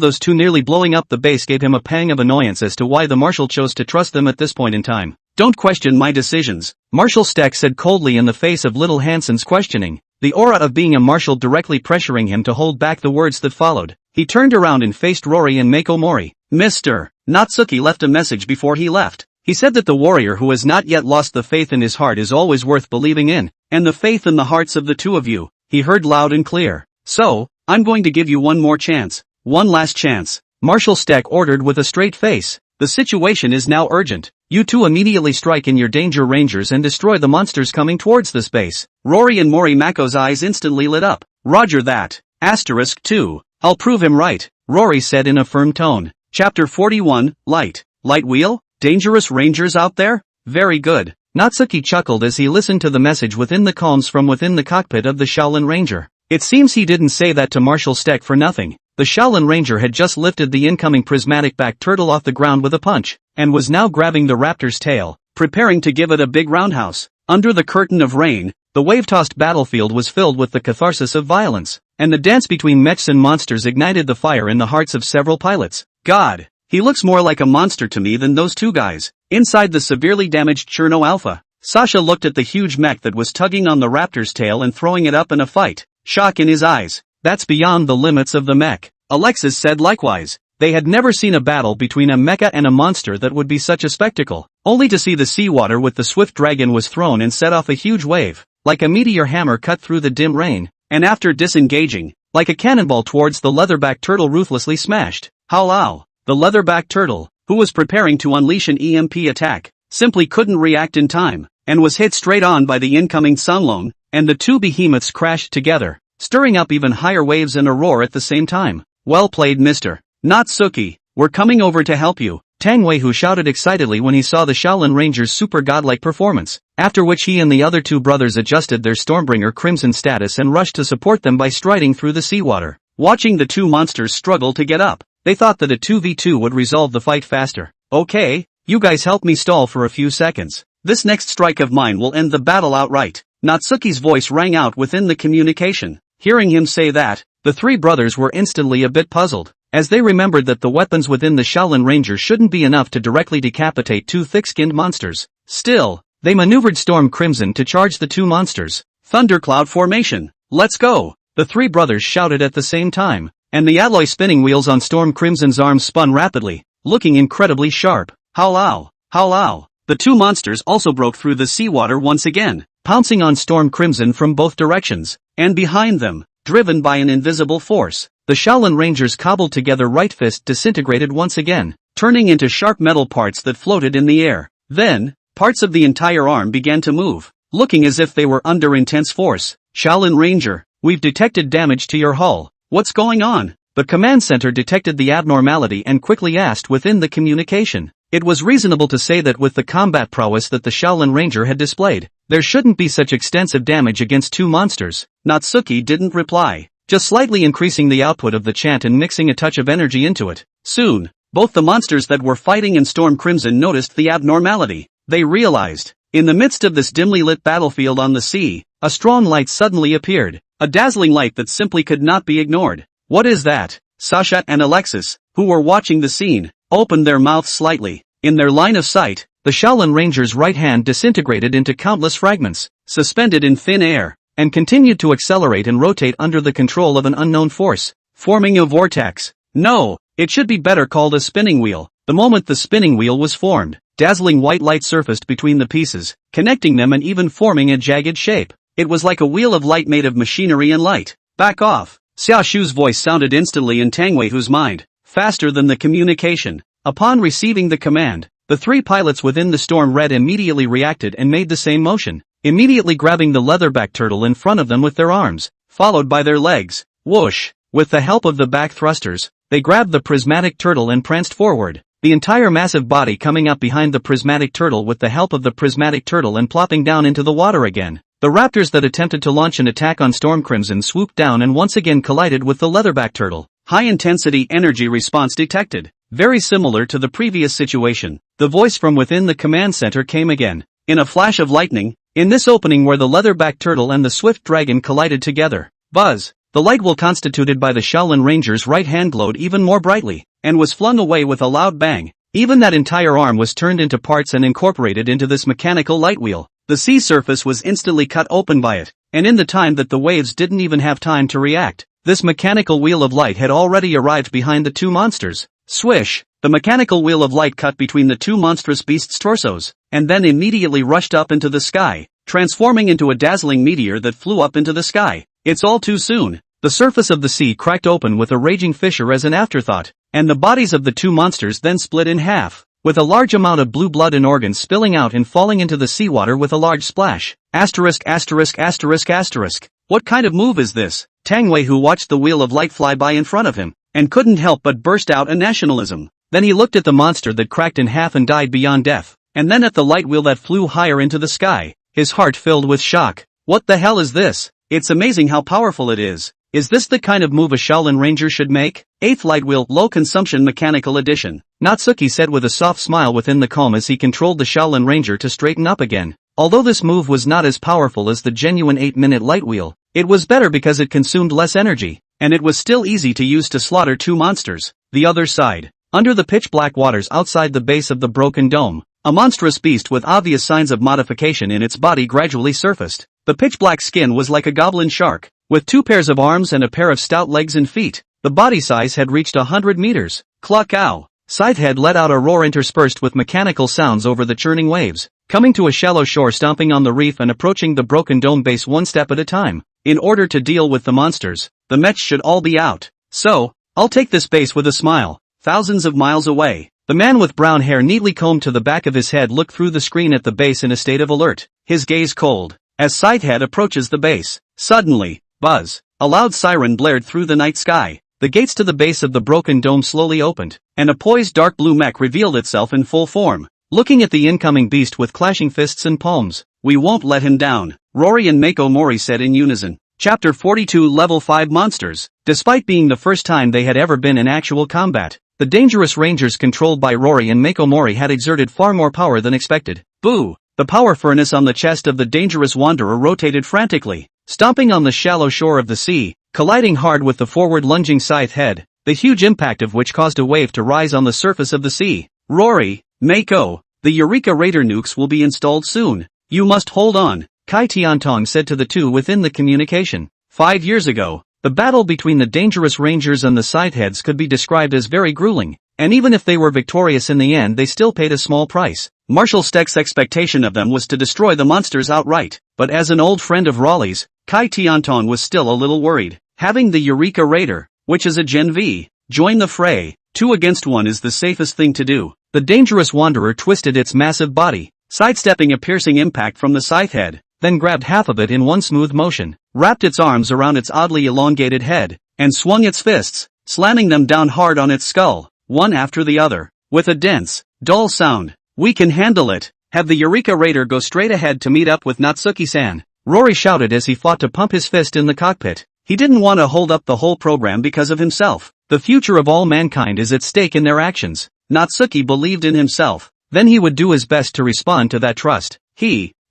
those two nearly blowing up the base gave him a pang of annoyance as to why the Marshal chose to trust them at this point in time. Don't question my decisions, Marshall Steck said coldly in the face of little Hansen's questioning, the aura of being a marshal directly pressuring him to hold back the words that followed. He turned around and faced Rory and Mako Mori. Mr. Natsuki left a message before he left. He said that the warrior who has not yet lost the faith in his heart is always worth believing in, and the faith in the hearts of the two of you, he heard loud and clear. So, I'm going to give you one more chance. One last chance. Marshall Steck ordered with a straight face. The situation is now urgent. You two immediately strike in your danger rangers and destroy the monsters coming towards this base. Rory and Mori Mako's eyes instantly lit up. Roger that. Asterisk 2. I'll prove him right, Rory said in a firm tone. Chapter 41, Light. Light wheel? Dangerous rangers out there? Very good. Natsuki chuckled as he listened to the message within the comms from within the cockpit of the Shaolin Ranger. It seems he didn't say that to Marshall Steck for nothing. The Shaolin Ranger had just lifted the incoming prismatic back turtle off the ground with a punch, and was now grabbing the raptor's tail, preparing to give it a big roundhouse. Under the curtain of rain, the wave-tossed battlefield was filled with the catharsis of violence, and the dance between mechs and monsters ignited the fire in the hearts of several pilots. God, he looks more like a monster to me than those two guys. Inside the severely damaged Cherno Alpha, Sasha looked at the huge mech that was tugging on the raptor's tail and throwing it up in a fight, shock in his eyes. That's beyond the limits of the mech. Alexis said likewise. They had never seen a battle between a mecha and a monster that would be such a spectacle, only to see the seawater with the swift dragon was thrown and set off a huge wave, like a meteor hammer cut through the dim rain, and after disengaging, like a cannonball towards the leatherback turtle ruthlessly smashed. Halao, the leatherback turtle, who was preparing to unleash an EMP attack, simply couldn't react in time, and was hit straight on by the incoming Sunlong, and the two behemoths crashed together, stirring up even higher waves and a roar at the same time. Well played, Mr. Natsuki, we're coming over to help you, Tang Weihu shouted excitedly when he saw the Shaolin Ranger's super godlike performance, after which he and the other two brothers adjusted their Stormbringer Crimson status and rushed to support them by striding through the seawater. Watching the two monsters struggle to get up, they thought that a 2v2 would resolve the fight faster. Okay, you guys help me stall for a few seconds. This next strike of mine will end the battle outright. Natsuki's voice rang out within the communication. Hearing him say that, the three brothers were instantly a bit puzzled, as they remembered that the weapons within the Shaolin Ranger shouldn't be enough to directly decapitate two thick-skinned monsters. Still, they maneuvered Storm Crimson to charge the two monsters. Thundercloud formation. Let's go! The three brothers shouted at the same time, and the alloy spinning wheels on Storm Crimson's arms spun rapidly, looking incredibly sharp. Howlow! Howlow! The two monsters also broke through the seawater once again, pouncing on Storm Crimson from both directions, and behind them, driven by an invisible force, the Shaolin Rangers' cobbled together right fist disintegrated once again, turning into sharp metal parts that floated in the air. Then, parts of the entire arm began to move, looking as if they were under intense force. Shaolin Ranger, we've detected damage to your hull. What's going on? The command center detected the abnormality and quickly asked within the communication. It was reasonable to say that with the combat prowess that the Shaolin Ranger had displayed, there shouldn't be such extensive damage against two monsters. Natsuki didn't reply, just slightly increasing the output of the chant and mixing a touch of energy into it. Soon, both the monsters that were fighting and Storm Crimson noticed the abnormality. They realized, in the midst of this dimly lit battlefield on the sea, a strong light suddenly appeared, a dazzling light that simply could not be ignored. What is that? Sasha and Alexis, who were watching the scene, opened their mouths slightly. In their line of sight, the Shaolin Ranger's right hand disintegrated into countless fragments, suspended in thin air, and continued to accelerate and rotate under the control of an unknown force, forming a vortex. No, it should be better called a spinning wheel. The moment the spinning wheel was formed, dazzling white light surfaced between the pieces, connecting them and even forming a jagged shape. It was like a wheel of light made of machinery and light. Back off! Xia Shu's voice sounded instantly in Tang Weihu's mind, faster than the communication. Upon receiving the command, the three pilots within the Storm Red immediately reacted and made the same motion, immediately grabbing the leatherback turtle in front of them with their arms, followed by their legs. Whoosh! With the help of the back thrusters, they grabbed the prismatic turtle and pranced forward, the entire massive body coming up behind the prismatic turtle with the help of the prismatic turtle and plopping down into the water again. The raptors that attempted to launch an attack on Storm Crimson swooped down and once again collided with the leatherback turtle. High-intensity energy response detected. Very similar to the previous situation, the voice from within the command center came again. In a flash of lightning, in this opening where the leatherback turtle and the swift dragon collided together, buzz, the light wheel constituted by the Shaolin Ranger's right hand glowed even more brightly, and was flung away with a loud bang. Even that entire arm was turned into parts and incorporated into this mechanical light wheel. The sea surface was instantly cut open by it, and in the time that the waves didn't even have time to react, this mechanical wheel of light had already arrived behind the two monsters. Swish! The mechanical wheel of light cut between the two monstrous beasts' torsos, and then immediately rushed up into the sky, transforming into a dazzling meteor that flew up into the sky. It's all too soon. The surface of the sea cracked open with a raging fissure as an afterthought, and the bodies of the two monsters then split in half, with a large amount of blue blood and organs spilling out and falling into the seawater with a large splash. Asterisk asterisk asterisk asterisk. What kind of move is this? Tang Weihu watched the wheel of light fly by in front of him, and couldn't help but burst out a nationalism. Then he looked at the monster that cracked in half and died beyond death, and then at the light wheel that flew higher into the sky, his heart filled with shock. What the hell is this? It's amazing how powerful it is. Is this the kind of move a Shaolin Ranger should make? 8th Light Wheel Low Consumption Mechanical Edition. Natsuki said with a soft smile within the calm as he controlled the Shaolin Ranger to straighten up again. Although this move was not as powerful as the genuine 8-minute light wheel, it was better because it consumed less energy, and it was still easy to use to slaughter two monsters. The other side. Under the pitch-black waters outside the base of the broken dome, a monstrous beast with obvious signs of modification in its body gradually surfaced. The pitch-black skin was like a goblin shark, with 2 pairs of arms and a pair of stout legs and feet. The body size had reached 100 meters. Cluck ow! Scythehead let out a roar interspersed with mechanical sounds over the churning waves, coming to a shallow shore, stomping on the reef and approaching the broken dome base one step at a time. In order to deal with the monsters, the mech should all be out. So, I'll take this base with a smile. Thousands of miles away, the man with brown hair neatly combed to the back of his head looked through the screen at the base in a state of alert, his gaze cold, as Scythehead approaches the base. Suddenly, buzz, a loud siren blared through the night sky. The gates to the base of the broken dome slowly opened, and a poised dark blue mech revealed itself in full form, looking at the incoming beast with clashing fists and palms. We won't let him down, Rory and Mako Mori said in unison. Chapter 42 Level 5 Monsters. Despite being the first time they had ever been in actual combat, the dangerous rangers controlled by Rory and Mako Mori had exerted far more power than expected. Boo! The power furnace on the chest of the dangerous wanderer rotated frantically, stomping on the shallow shore of the sea, colliding hard with the forward-lunging Scythehead, the huge impact of which caused a wave to rise on the surface of the sea. Rory, Mako, the Eureka Raider nukes will be installed soon. You must hold on, Kai Tiantong said to the two within the communication. 5 years ago, The battle between the dangerous rangers and the sideheads could be described as very grueling, and even if they were victorious in the end they still paid a small price. Marshal Steck's expectation of them was to destroy the monsters outright, but as an old friend of Raleigh's, Kai Tianton was still a little worried. Having the Eureka Raider, which is a Gen V, join the fray, 2 against 1 is the safest thing to do. The dangerous wanderer twisted its massive body, sidestepping a piercing impact from the scythe head, then grabbed half of it in one smooth motion, wrapped its arms around its oddly elongated head, and swung its fists, slamming them down hard on its skull, one after the other, with a dense, dull sound. We can handle it. Have the Eureka Raider go straight ahead to meet up with Natsuki-san, Rory shouted as he fought to pump his fist in the cockpit. He didn't want to hold up the whole program because of himself. The future of all mankind is at stake in their actions. Natsuki believed in himself. Then he would do his best to respond to that trust.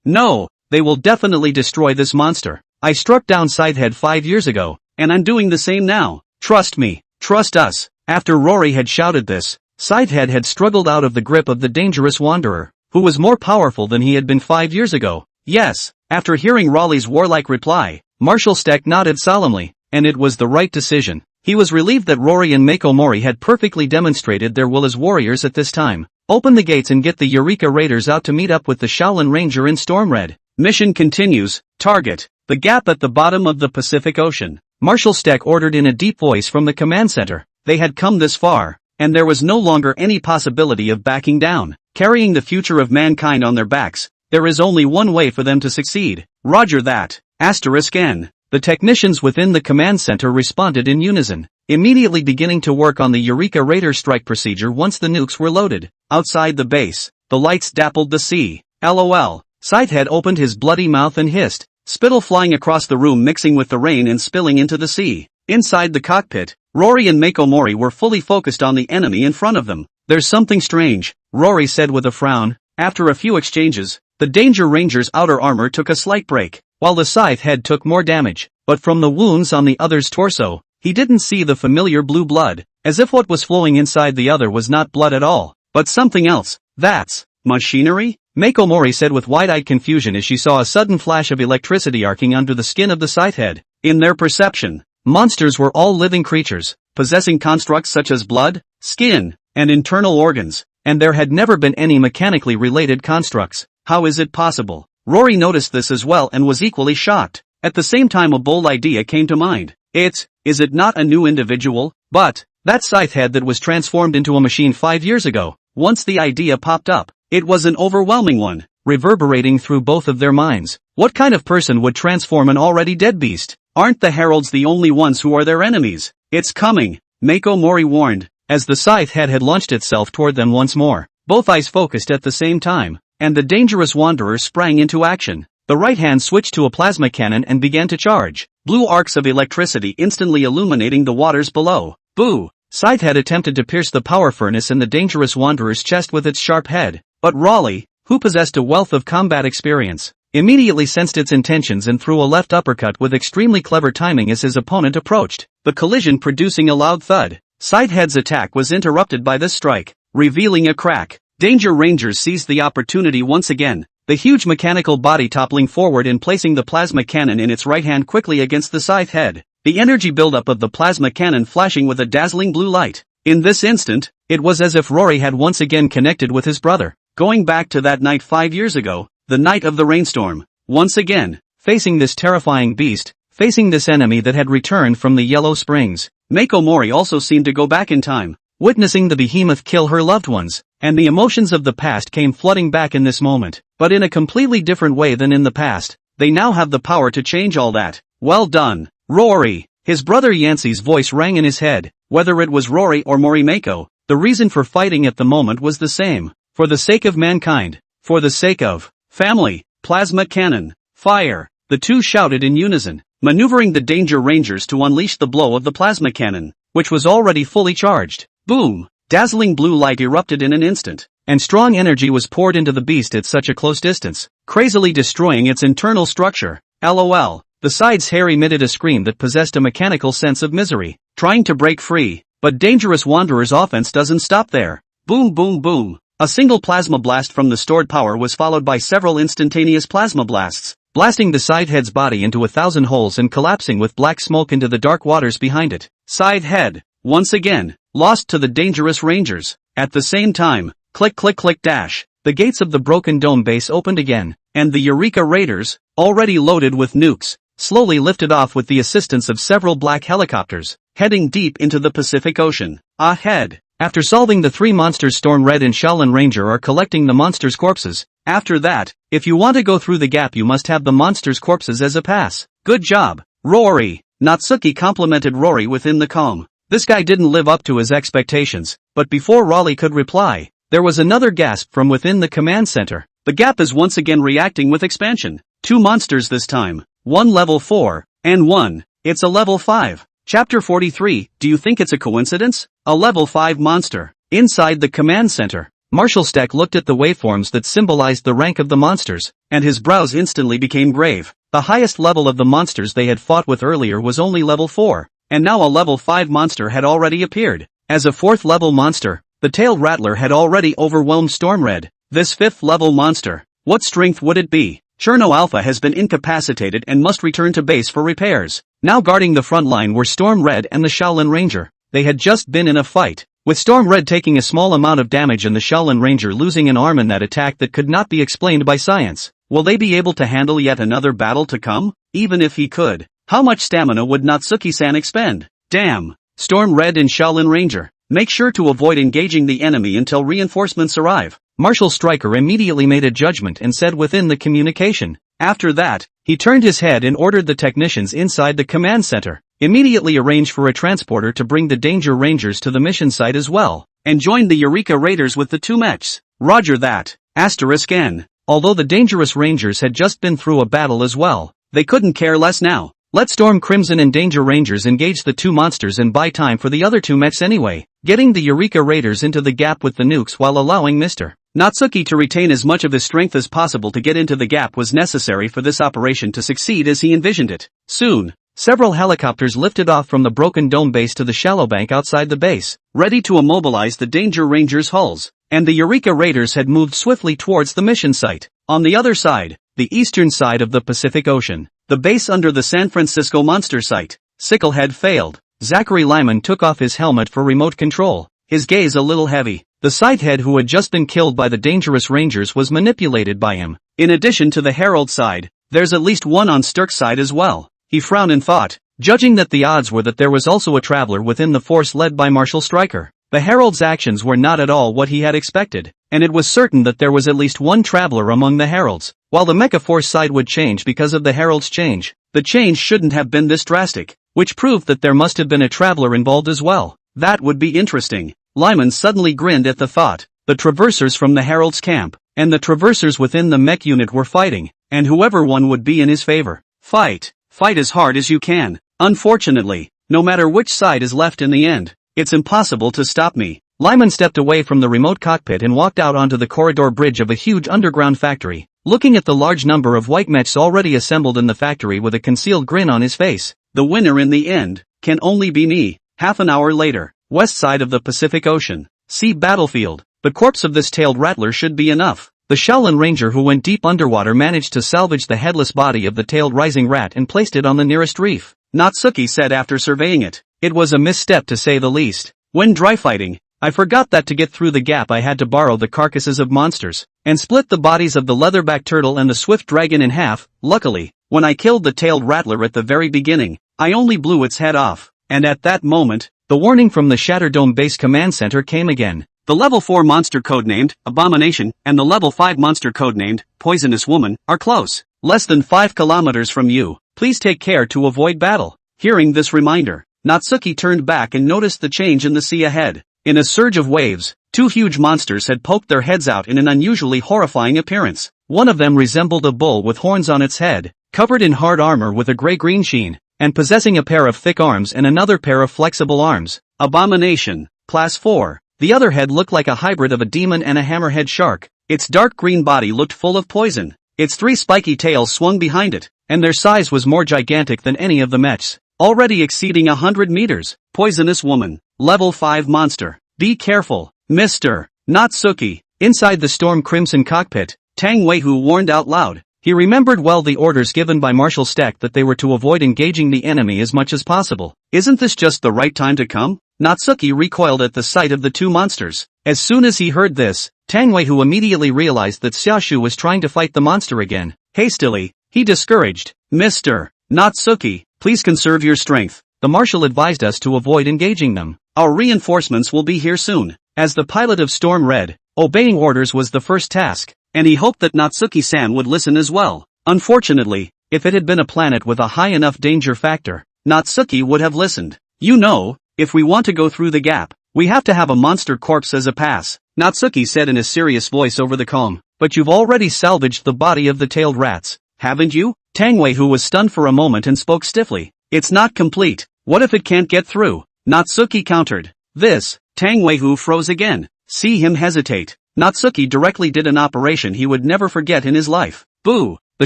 No, they will definitely destroy this monster. I struck down Scythehead 5 years ago, and I'm doing the same now. Trust me. Trust us. After Rory had shouted this, Scythehead had struggled out of the grip of the dangerous wanderer, who was more powerful than he had been 5 years ago. Yes. After hearing Raleigh's warlike reply, Marshal Steck nodded solemnly, and it was the right decision. He was relieved that Rory and Mako Mori had perfectly demonstrated their will as warriors at this time. Open the gates and get the Eureka Raiders out to meet up with the Shaolin Ranger in Storm Red. Mission continues. Target: the gap at the bottom of the Pacific Ocean. Marshal Steck ordered in a deep voice from the command center. They had come this far, and there was no longer any possibility of backing down. Carrying the future of mankind on their backs, there is only one way for them to succeed. Roger that. *N. The technicians within the command center responded in unison, immediately beginning to work on the Eureka Raider strike procedure once the nukes were loaded. Outside the base, the lights dappled the sea. LOL. Scythehead opened his bloody mouth and hissed, spittle flying across the room mixing with the rain and spilling into the sea. Inside the cockpit, Rory and Mako Mori were fully focused on the enemy in front of them. There's something strange, Rory said with a frown. After a few exchanges, the Danger Ranger's outer armor took a slight break, while the scythe head took more damage, but from the wounds on the other's torso, he didn't see the familiar blue blood, as if what was flowing inside the other was not blood at all, but something else. That's machinery? Mako Mori said with wide-eyed confusion as she saw a sudden flash of electricity arcing under the skin of the scythe head. In their perception, monsters were all living creatures, possessing constructs such as blood, skin, and internal organs, and there had never been any mechanically related constructs. How is it possible? Rory noticed this as well and was equally shocked. At the same time a bold idea came to mind. Is it not a new individual? But, that scythe head that was transformed into a machine 5 years ago. Once the idea popped up, it was an overwhelming one, reverberating through both of their minds. What kind of person would transform an already dead beast? Aren't the heralds the only ones who are their enemies? It's coming, Mako Mori warned, as the scythe head had launched itself toward them once more. Both eyes focused at the same time, and the dangerous wanderer sprang into action. The right hand switched to a plasma cannon and began to charge, blue arcs of electricity instantly illuminating the waters below. Boo! Scythehead attempted to pierce the power furnace in the dangerous wanderer's chest with its sharp head, but Raleigh, who possessed a wealth of combat experience, immediately sensed its intentions and threw a left uppercut with extremely clever timing as his opponent approached, the collision producing a loud thud. Scythehead's attack was interrupted by this strike, revealing a crack. Danger Rangers seized the opportunity once again, the huge mechanical body toppling forward and placing the plasma cannon in its right hand quickly against the scythe head, the energy buildup of the plasma cannon flashing with a dazzling blue light. In this instant, it was as if Rory had once again connected with his brother, going back to that night 5 years ago, the night of the rainstorm. Once again, facing this terrifying beast, facing this enemy that had returned from the Yellow Springs, Mako Mori also seemed to go back in time, witnessing the behemoth kill her loved ones, and the emotions of the past came flooding back in this moment, but in a completely different way than in the past. They now have the power to change all that. Well done, Rory! His brother Yancey's voice rang in his head. Whether it was Rory or Mori Mako, the reason for fighting at the moment was the same. For the sake of mankind. For the sake of family. Plasma cannon. Fire. The two shouted in unison, maneuvering the Danger Rangers to unleash the blow of the plasma cannon, which was already fully charged. Boom! Dazzling blue light erupted in an instant, and strong energy was poured into the beast at such a close distance, crazily destroying its internal structure. LOL. The side's hair emitted a scream that possessed a mechanical sense of misery, trying to break free, but Dangerous Wanderer's offense doesn't stop there. Boom boom boom. A single plasma blast from the stored power was followed by several instantaneous plasma blasts. blasting the side head's body into 1,000 holes and collapsing with black smoke into the dark waters behind it. Side head, once again, lost to the dangerous rangers. At the same time, click click click dash, the gates of the broken dome base opened again, and the Eureka Raiders, already loaded with nukes, slowly lifted off with the assistance of several black helicopters, heading deep into the Pacific Ocean. Ahead, after solving the 3 monsters, Storm Red and Shaolin Ranger are collecting the monsters' corpses. After that, if you want to go through the gap, you must have the monsters' corpses as a pass. Good job, Rory. Natsuki complimented Rory within the calm. This guy didn't live up to his expectations, but before Raleigh could reply, there was another gasp from within the command center. The gap is once again reacting with expansion. 2 monsters this time, 1 level 4, and 1, it's a level 5. Chapter 43, do you think it's a coincidence? A level 5 monster. Inside the command center, Marshal Stack looked at the waveforms that symbolized the rank of the monsters, and his brows instantly became grave. The highest level of the monsters they had fought with earlier was only level 4, and now a level 5 monster had already appeared. As a 4th level monster, the tailed rattler had already overwhelmed Storm Red. This 5th level monster, what strength would it be? Cherno Alpha has been incapacitated and must return to base for repairs. Now guarding the front line were Storm Red and the Shaolin Ranger. They had just been in a fight, with Storm Red taking a small amount of damage and the Shaolin Ranger losing an arm in that attack that could not be explained by science. Will they be able to handle yet another battle to come? Even if he could, how much stamina would Natsuki-san expend? Damn! Storm Red and Shaolin Ranger, make sure to avoid engaging the enemy until reinforcements arrive. Marshal Stryker immediately made a judgment and said within the communication. After that, he turned his head and ordered the technicians inside the command center, immediately arrange for a transporter to bring the Danger Rangers to the mission site as well, and join the Eureka Raiders with the 2 mechs. Roger that. N. Although the Dangerous Rangers had just been through a battle as well, they couldn't care less now. Let Storm Crimson and Danger Rangers engage the 2 monsters and buy time for the other 2 mechs anyway, getting the Eureka Raiders into the gap with the nukes while allowing Mr. Natsuki to retain as much of his strength as possible to get into the gap was necessary for this operation to succeed as he envisioned it. Soon, several helicopters lifted off from the broken dome base to the shallow bank outside the base, ready to immobilize the Danger Rangers' hulls, and the Eureka Raiders had moved swiftly towards the mission site. On the other side, the eastern side of the Pacific Ocean, the base under the San Francisco monster site, Sickle had failed. Zachary Lyman took off his helmet for remote control, his gaze a little heavy. The sidehead who had just been killed by the Dangerous Rangers was manipulated by him. In addition to the Herald side, there's at least one on Sturk's side as well. He frowned and thought, judging that the odds were that there was also a traveler within the force led by Marshal Stryker. The Herald's actions were not at all what he had expected, and it was certain that there was at least one traveler among the Heralds. While the Mecha Force side would change because of the Herald's change, the change shouldn't have been this drastic, which proved that there must have been a traveler involved as well. That would be interesting. Lyman suddenly grinned at the thought. The Traversers from the Herald's camp, and the Traversers within the mech unit were fighting, and whoever won would be in his favor. Fight as hard as you can. Unfortunately, no matter which side is left in the end, it's impossible to stop me. Lyman stepped away from the remote cockpit and walked out onto the corridor bridge of a huge underground factory, looking at the large number of white mechs already assembled in the factory with a concealed grin on his face. The winner in the end can only be me. Half an hour later, west side of the Pacific Ocean. See battlefield. The corpse of this tailed rattler should be enough. The Shaolin Ranger who went deep underwater managed to salvage the headless body of the tailed rising rat and placed it on the nearest reef. Natsuki said after surveying it. It was a misstep to say the least. When dry fighting, I forgot that to get through the gap I had to borrow the carcasses of monsters, and split the bodies of the leatherback turtle and the swift dragon in half. Luckily, when I killed the tailed rattler at the very beginning, I only blew its head off, and at that moment, the warning from the Shatterdome Base Command Center came again. The level 4 monster codenamed Abomination and the level 5 monster codenamed Poisonous Woman are close. Less than 5 kilometers from you. Please take care to avoid battle. Hearing this reminder, Natsuki turned back and noticed the change in the sea ahead. In a surge of waves, 2 huge monsters had poked their heads out in an unusually horrifying appearance. One of them resembled a bull with horns on its head, covered in hard armor with a gray-green sheen, and possessing a pair of thick arms and another pair of flexible arms. Abomination, Class 4. The other head looked like a hybrid of a demon and a hammerhead shark. Its dark green body looked full of poison. Its 3 spiky tails swung behind it, and their size was more gigantic than any of the mechs, already exceeding 100 meters. Poisonous Woman, level 5 monster. Be careful, Mr. Natsuki. Inside the Storm Crimson cockpit, Tang Weihu warned out loud. He remembered well the orders given by Marshal Stack that they were to avoid engaging the enemy as much as possible. Isn't this just the right time to come? Natsuki recoiled at the sight of the two monsters. As soon as he heard this, Tang Wei-hu immediately realized that Xiaoshu was trying to fight the monster again. Hastily, he discouraged, "Mr. Natsuki, please conserve your strength. The marshal advised us to avoid engaging them. Our reinforcements will be here soon." As the pilot of Storm Red, obeying orders was the first task, and he hoped that Natsuki-san would listen as well. Unfortunately, if it had been a planet with a high enough danger factor, Natsuki would have listened. "You know, if we want to go through the gap, we have to have a monster corpse as a pass," Natsuki said in a serious voice over the comms. "But you've already salvaged the body of the tailed rats, haven't you?" Tang Wei-hu was stunned for a moment and spoke stiffly. "It's not complete. What if it can't get through?" Natsuki countered. This, Tang Wei-hu froze again. See him hesitate. Natsuki directly did an operation he would never forget in his life. Boo! The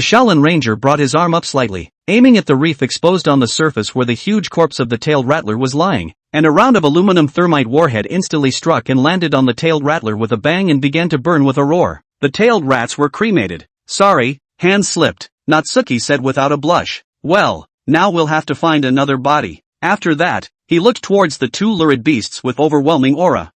Shaolin Ranger brought his arm up slightly, aiming at the reef exposed on the surface where the huge corpse of the tailed rattler was lying, and a round of aluminum thermite warhead instantly struck and landed on the tailed rattler with a bang and began to burn with a roar. The tailed rats were cremated. "Sorry, hand slipped," Natsuki said without a blush. "Well, now we'll have to find another body." After that, he looked towards the two lurid beasts with overwhelming aura.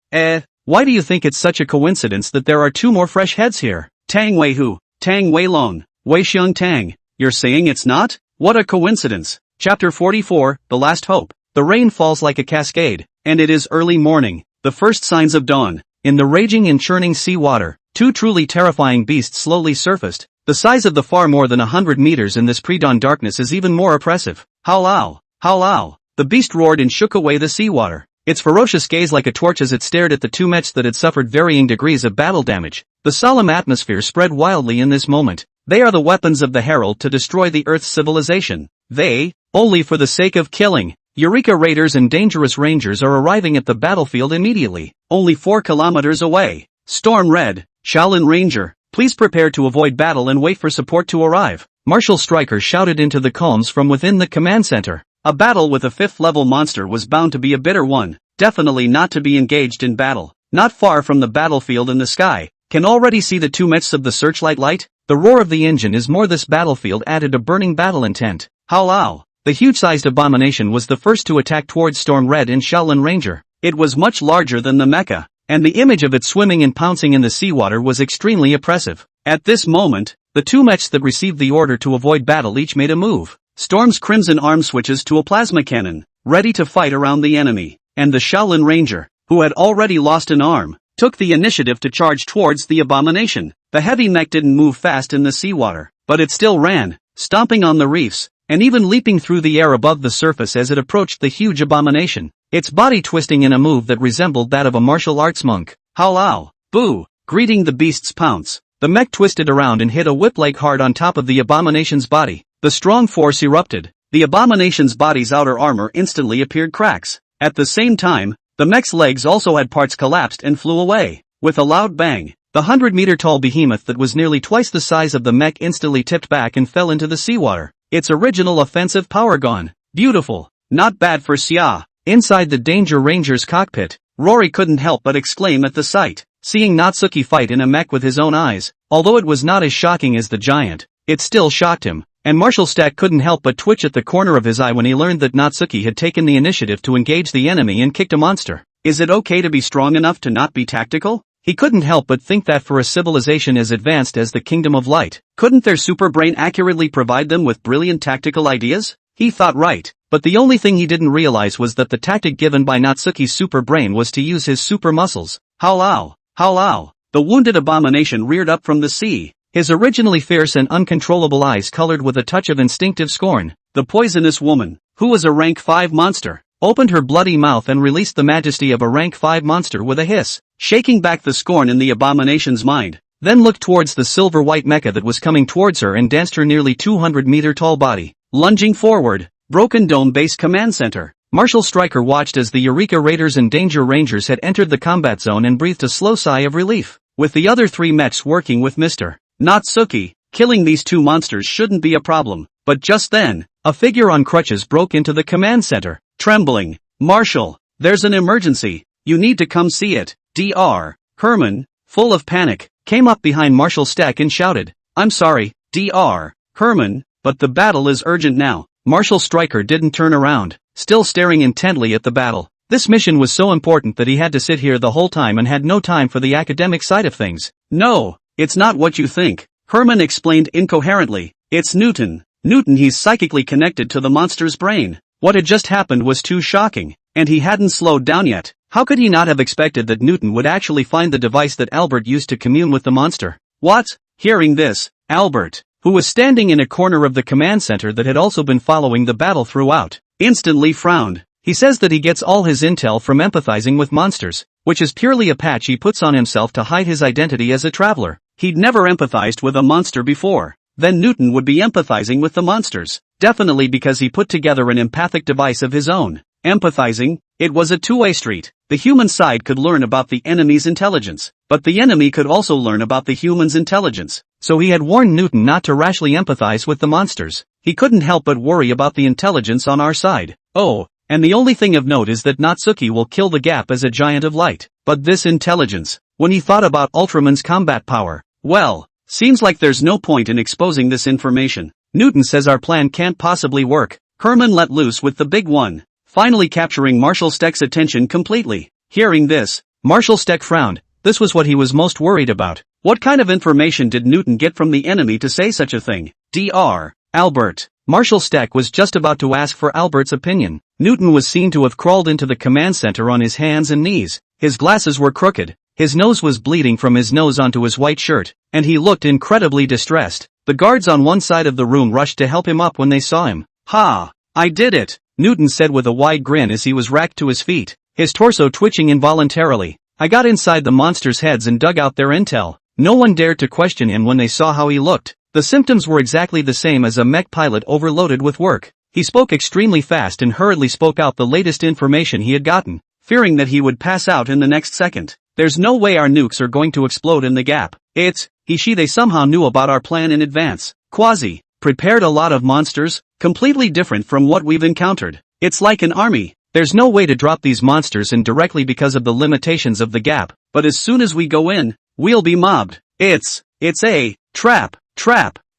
Why do you think it's such a coincidence that there are two more fresh heads here? Tang Wei-hu, Tang Wei-long, Wei-xiong Tang. You're saying it's not? What a coincidence. Chapter 44, The Last Hope. The rain falls like a cascade, and it is early morning, the first signs of dawn. In the raging and churning sea water, two truly terrifying beasts slowly surfaced. The size of the far more than 100 meters in this pre-dawn darkness is even more oppressive. Howlow! Howlow! The beast roared and shook away the seawater. Its ferocious gaze like a torch as it stared at the two mechs that had suffered varying degrees of battle damage. The solemn atmosphere spread wildly in this moment. They are the weapons of the Herald to destroy the Earth's civilization. They, only for the sake of killing. Eureka Raiders and Dangerous Rangers are arriving at the battlefield immediately, only 4 kilometers away. Storm Red, Shaolin Ranger, please prepare to avoid battle and wait for support to arrive. Marshal Stryker shouted into the comms from within the command center. A battle with a 5th-level monster was bound to be a bitter one, definitely not to be engaged in battle. Not far from the battlefield in the sky, can already see the two mechs of the searchlight light? The roar of the engine is more this battlefield added a burning battle intent. Howlow! The huge-sized abomination was the first to attack towards Storm Red and Shaolin Ranger. It was much larger than the mecha, and the image of it swimming and pouncing in the seawater was extremely oppressive. At this moment, the two mechs that received the order to avoid battle each made a move. Storm's crimson arm switches to a plasma cannon, ready to fight around the enemy, and the Shaolin Ranger, who had already lost an arm, took the initiative to charge towards the abomination. The heavy mech didn't move fast in the seawater, but it still ran, stomping on the reefs, and even leaping through the air above the surface as it approached the huge abomination, its body twisting in a move that resembled that of a martial arts monk. Howlow! Boo! Greeting the beast's pounce, the mech twisted around and hit a whip-like hard on top of the abomination's body. The strong force erupted. The abomination's body's outer armor instantly appeared cracks. At the same time, the mech's legs also had parts collapsed and flew away. With a loud bang, the 100-meter-tall behemoth that was nearly twice the size of the mech instantly tipped back and fell into the seawater. Its original offensive power gone. Beautiful. Not bad for Xia. Inside the Danger Ranger's cockpit, Rory couldn't help but exclaim at the sight. Seeing Natsuki fight in a mech with his own eyes, although it was not as shocking as the giant, it still shocked him. And Marshal Stack couldn't help but twitch at the corner of his eye when he learned that Natsuki had taken the initiative to engage the enemy and kicked a monster. Is it okay to be strong enough to not be tactical? He couldn't help but think that for a civilization as advanced as the Kingdom of Light, couldn't their super brain accurately provide them with brilliant tactical ideas? He thought right, but the only thing he didn't realize was that the tactic given by Natsuki's super brain was to use his super muscles. Howlow! Howlow! The wounded abomination reared up from the sea. His originally fierce and uncontrollable eyes colored with a touch of instinctive scorn. The poisonous woman, who was a rank 5 monster, opened her bloody mouth and released the majesty of a rank 5 monster with a hiss, shaking back the scorn in the abomination's mind, then looked towards the silver-white mecha that was coming towards her and danced her nearly 200-meter-tall body. Lunging forward, Broken Dome Base Command Center. Marshal Stryker watched as the Eureka Raiders and Danger Rangers had entered the combat zone and breathed a slow sigh of relief. With the other 3 mechs working with Mr. Natsuki, killing these 2 monsters shouldn't be a problem. But just then, a figure on crutches broke into the command center, trembling. "Marshal, there's an emergency. You need to come see it." Dr. Herman, full of panic, came up behind Marshal Stack and shouted, "I'm sorry, Dr. Herman, but the battle is urgent now. Marshal Stryker didn't turn around, still staring intently at the battle. This mission was so important that he had to sit here the whole time and had no time for the academic side of things. No, it's not what you think, Herman explained incoherently. It's Newton. Newton, he's psychically connected to the monster's brain. What had just happened was too shocking, and he hadn't slowed down yet. How could he not have expected that Newton would actually find the device that Albert used to commune with the monster? What? Hearing this, Albert, who was standing in a corner of the command center that had also been following the battle throughout, instantly frowned. He says that he gets all his intel from empathizing with monsters, which is purely a patch he puts on himself to hide his identity as a traveler. He'd never empathized with a monster before. Then Newton would be empathizing with the monsters. Definitely because he put together an empathic device of his own. Empathizing, it was a two-way street. The human side could learn about the enemy's intelligence, but the enemy could also learn about the human's intelligence. So he had warned Newton not to rashly empathize with the monsters. He couldn't help but worry about the intelligence on our side. Oh, and the only thing of note is that Natsuki will kill the Gap as a giant of light. But this intelligence, when he thought about Ultraman's combat power, well, seems like there's no point in exposing this information. Newton says our plan can't possibly work. Herman let loose with the big one, finally capturing Marshal Steck's attention completely. Hearing this, Marshal Steck frowned. This was what he was most worried about. What kind of information did Newton get from the enemy to say such a thing? Dr. Albert. Marshal Steck was just about to ask for Albert's opinion. Newton was seen to have crawled into the command center on his hands and knees. His glasses were crooked. His nose was bleeding from his nose onto his white shirt, and he looked incredibly distressed. The guards on one side of the room rushed to help him up when they saw him. Ha! I did it! Newton said with a wide grin as he was racked to his feet, his torso twitching involuntarily. I got inside the monsters' heads and dug out their intel. No one dared to question him when they saw how he looked. The symptoms were exactly the same as a mech pilot overloaded with work. He spoke extremely fast and hurriedly spoke out the latest information he had gotten, fearing that he would pass out in the next second. There's no way our nukes are going to explode in the Gap. They somehow knew about our plan in advance. Quasi, prepared a lot of monsters, completely different from what we've encountered. It's like an army. There's no way to drop these monsters in directly because of the limitations of the Gap, but as soon as we go in, we'll be mobbed. It's a trap.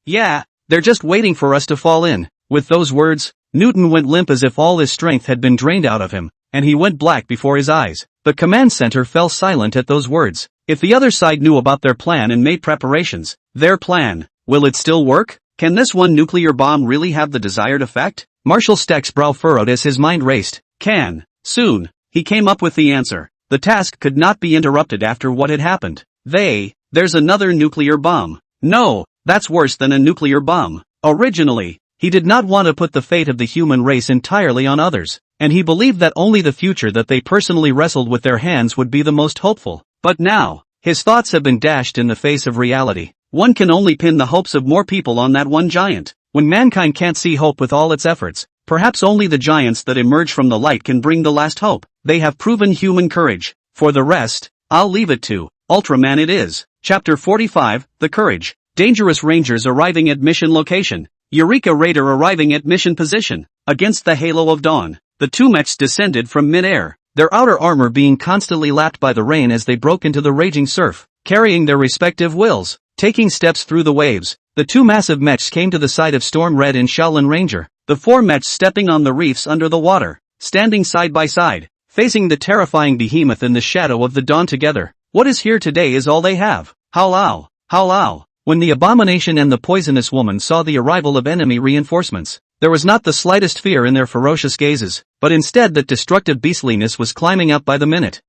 Yeah, they're just waiting for us to fall in. With those words, Newton went limp as if all his strength had been drained out of him, and he went black before his eyes. The command center fell silent at those words. If the other side knew about their plan and made preparations, their plan, will it still work? Can this one nuclear bomb really have the desired effect? Marshal Steck's brow furrowed as his mind raced. Soon, he came up with the answer. The task could not be interrupted after what had happened. There's another nuclear bomb. No, that's worse than a nuclear bomb. Originally, he did not want to put the fate of the human race entirely on others, and he believed that only the future that they personally wrestled with their hands would be the most hopeful. But now, his thoughts have been dashed in the face of reality. One can only pin the hopes of more people on that one giant. When mankind can't see hope with all its efforts, perhaps only the giants that emerge from the light can bring the last hope. They have proven human courage. For the rest, I'll leave it to Ultraman it is. Chapter 45, The Courage. Dangerous Rangers arriving at mission location. Eureka Raider arriving at mission position. Against the halo of dawn, the two mechs descended from mid-air, their outer armor being constantly lapped by the rain as they broke into the raging surf, carrying their respective wills, taking steps through the waves. The two massive mechs came to the side of Storm Red and Shaolin Ranger, the four mechs stepping on the reefs under the water, standing side by side, facing the terrifying behemoth in the shadow of the dawn together. What is here today is all they have. Howlow. When the abomination and the poisonous woman saw the arrival of enemy reinforcements, there was not the slightest fear in their ferocious gazes, but instead that destructive beastliness was climbing up by the minute.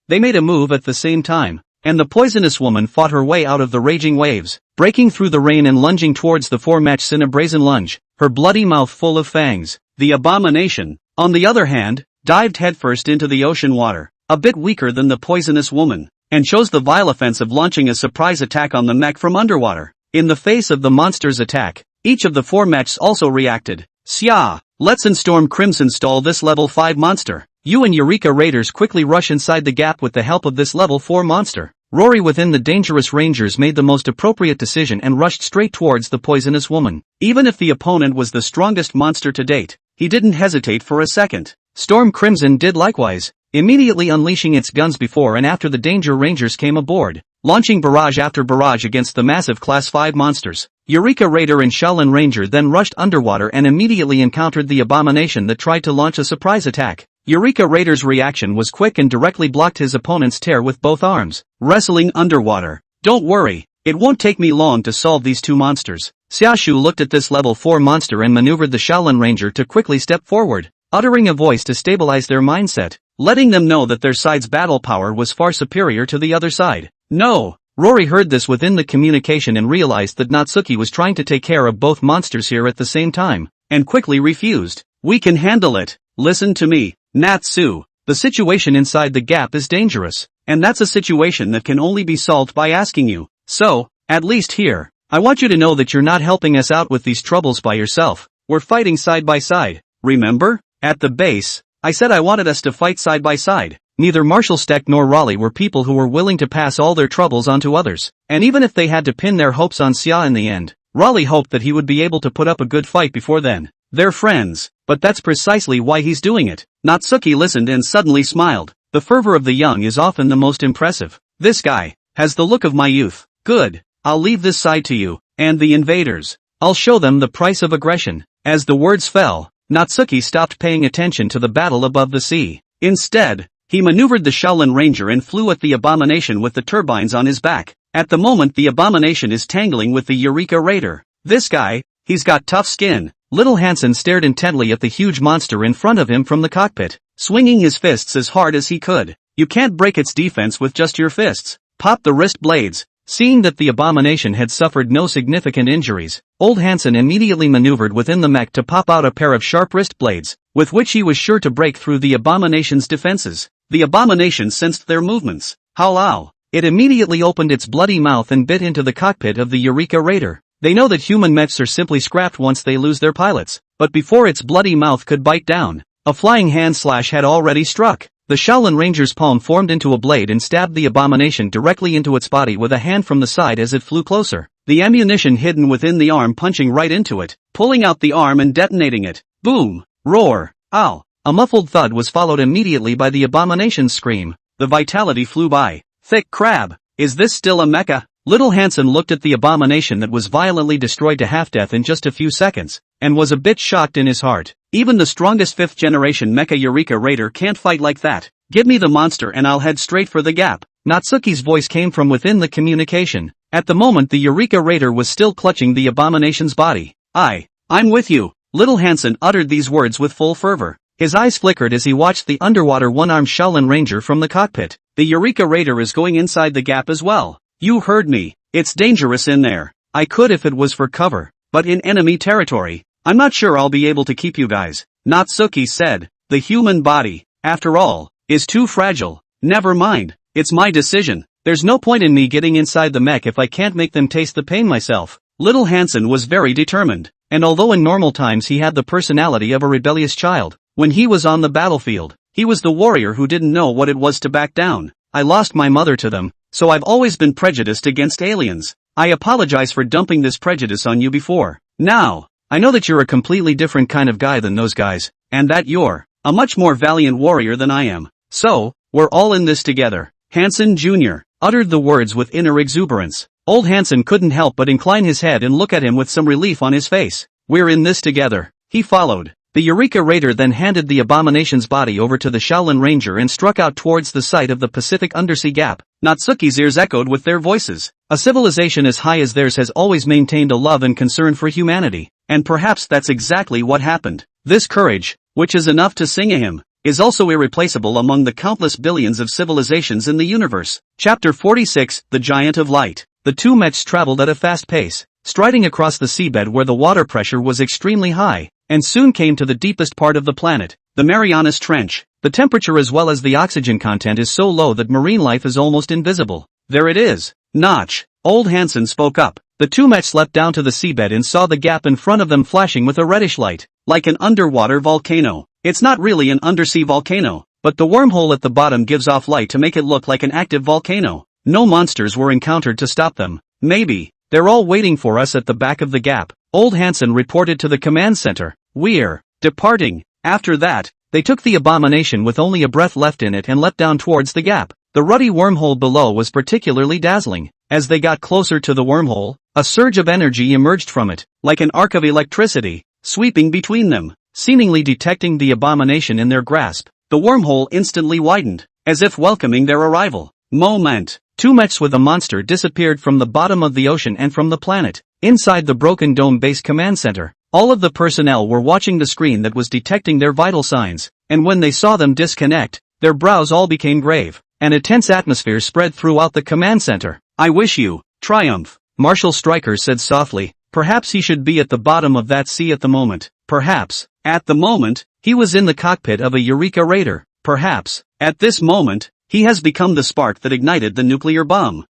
They made a move at the same time, and the poisonous woman fought her way out of the raging waves, breaking through the rain and lunging towards the four mechs in a brazen lunge, her bloody mouth full of fangs. The abomination, on the other hand, dived headfirst into the ocean water, a bit weaker than the poisonous woman, and chose the vile offense of launching a surprise attack on the mech from underwater. In the face of the monster's attack, each of the four mechs also reacted. Xia, let's in Storm Crimson stall this level 5 monster. You and Eureka Raiders quickly rush inside the Gap with the help of this level 4 monster. Rory within the Dangerous Rangers made the most appropriate decision and rushed straight towards the poisonous woman. Even if the opponent was the strongest monster to date, he didn't hesitate for a second. Storm Crimson did likewise, immediately unleashing its guns before and after the Danger Rangers came aboard, launching barrage after barrage against the massive Class 5 monsters. Eureka Raider and Shaolin Ranger then rushed underwater and immediately encountered the abomination that tried to launch a surprise attack. Eureka Raider's reaction was quick and directly blocked his opponent's tear with both arms. Wrestling underwater. Don't worry, it won't take me long to solve these two monsters. Xiaoshu looked at this level 4 monster and maneuvered the Shaolin Ranger to quickly step forward, uttering a voice to stabilize their mindset, letting them know that their side's battle power was far superior to the other side. No! Rory heard this within the communication and realized that Natsuki was trying to take care of both monsters here at the same time, and quickly refused. We can handle it. Listen to me, Natsu. The situation inside the gap is dangerous, and that's a situation that can only be solved by asking you. So, at least here, I want you to know that you're not helping us out with these troubles by yourself. We're fighting side by side. Remember? At the base, I said I wanted us to fight side by side. Neither Marshall Steck nor Raleigh were people who were willing to pass all their troubles onto others, and even if they had to pin their hopes on Xia in the end, Raleigh hoped that he would be able to put up a good fight before then. They're friends, but that's precisely why he's doing it. Natsuki listened and suddenly smiled. The fervor of the young is often the most impressive. This guy has the look of my youth. Good, I'll leave this side to you, and the invaders. I'll show them the price of aggression. As the words fell, Natsuki stopped paying attention to the battle above the sea. Instead, he maneuvered the Shaolin Ranger and flew at the abomination with the turbines on his back. At the moment the abomination is tangling with the Eureka Raider. This guy, he's got tough skin. Little Hansen stared intently at the huge monster in front of him from the cockpit, swinging his fists as hard as he could. You can't break its defense with just your fists. Pop the wrist blades. Seeing that the abomination had suffered no significant injuries, old Hansen immediately maneuvered within the mech to pop out a pair of sharp wrist blades, with which he was sure to break through the abomination's defenses. The abomination sensed their movements. Halao! It immediately opened its bloody mouth and bit into the cockpit of the Eureka Raider. They know that human mechs are simply scrapped once they lose their pilots, but before its bloody mouth could bite down, a flying hand slash had already struck. The Shaolin Ranger's palm formed into a blade and stabbed the abomination directly into its body with a hand from the side as it flew closer. The ammunition hidden within the arm punching right into it, pulling out the arm and detonating it. Boom! Roar! Ow! A muffled thud was followed immediately by the abomination's scream. The vitality flew by. Thick crab! Is this still a mecha? Little Hansen looked at the abomination that was violently destroyed to half-death in just a few seconds, and was a bit shocked in his heart. Even the strongest 5th-generation mecha Eureka Raider can't fight like that. Give me the monster and I'll head straight for the gap. Natsuki's voice came from within the communication. At the moment the Eureka Raider was still clutching the abomination's body. I'm with you. Little Hansen uttered these words with full fervor. His eyes flickered as he watched the underwater one-armed Shaolin Ranger from the cockpit. The Eureka Raider is going inside the gap as well. You heard me. It's dangerous in there. I could if it was for cover, but in enemy territory, I'm not sure I'll be able to keep you guys. Natsuki said. The human body, after all, is too fragile. Never mind. It's my decision. There's no point in me getting inside the mech if I can't make them taste the pain myself. Little Hansen was very determined, and although in normal times he had the personality of a rebellious child, when he was on the battlefield, he was the warrior who didn't know what it was to back down. I lost my mother to them, so I've always been prejudiced against aliens. I apologize for dumping this prejudice on you before. Now, I know that you're a completely different kind of guy than those guys, and that you're a much more valiant warrior than I am. So, we're all in this together. Hansen Jr. uttered the words with inner exuberance. Old Hansen couldn't help but incline his head and look at him with some relief on his face. We're in this together. He followed. The Eureka Raider then handed the abomination's body over to the Shaolin Ranger and struck out towards the site of the Pacific Undersea Gap. Natsuki's ears echoed with their voices. A civilization as high as theirs has always maintained a love and concern for humanity, and perhaps that's exactly what happened. This courage, which is enough to sing a hymn, is also irreplaceable among the countless billions of civilizations in the universe. Chapter 46, The Giant of Light. The two mechs traveled at a fast pace, striding across the seabed where the water pressure was extremely high, and soon came to the deepest part of the planet, the Marianas Trench. The temperature as well as the oxygen content is so low that marine life is almost invisible. There it is. Notch. Old Hansen spoke up. The two mechs leapt down to the seabed and saw the gap in front of them flashing with a reddish light, like an underwater volcano. It's not really an undersea volcano, but the wormhole at the bottom gives off light to make it look like an active volcano. No monsters were encountered to stop them. Maybe they're all waiting for us at the back of the gap. Old Hansen reported to the command center. We're departing. After that, they took the abomination with only a breath left in it and leapt down towards the gap. The ruddy wormhole below was particularly dazzling. As they got closer to the wormhole, A surge of energy emerged from it, like an arc of electricity, sweeping between them, seemingly detecting the abomination in their grasp. The wormhole instantly widened, as if welcoming their arrival. Moment. Two mechs with a monster disappeared from the bottom of the ocean and from the planet. Inside the Broken Dome base command center, all of the personnel were watching the screen that was detecting their vital signs, and when they saw them disconnect, their brows all became grave, and a tense atmosphere spread throughout the command center. I wish you triumph, Marshal Stryker said softly. Perhaps he should be at the bottom of that sea at the moment. Perhaps, at the moment, he was in the cockpit of a Eureka Raider. Perhaps, at this moment, he has become the spark that ignited the nuclear bomb.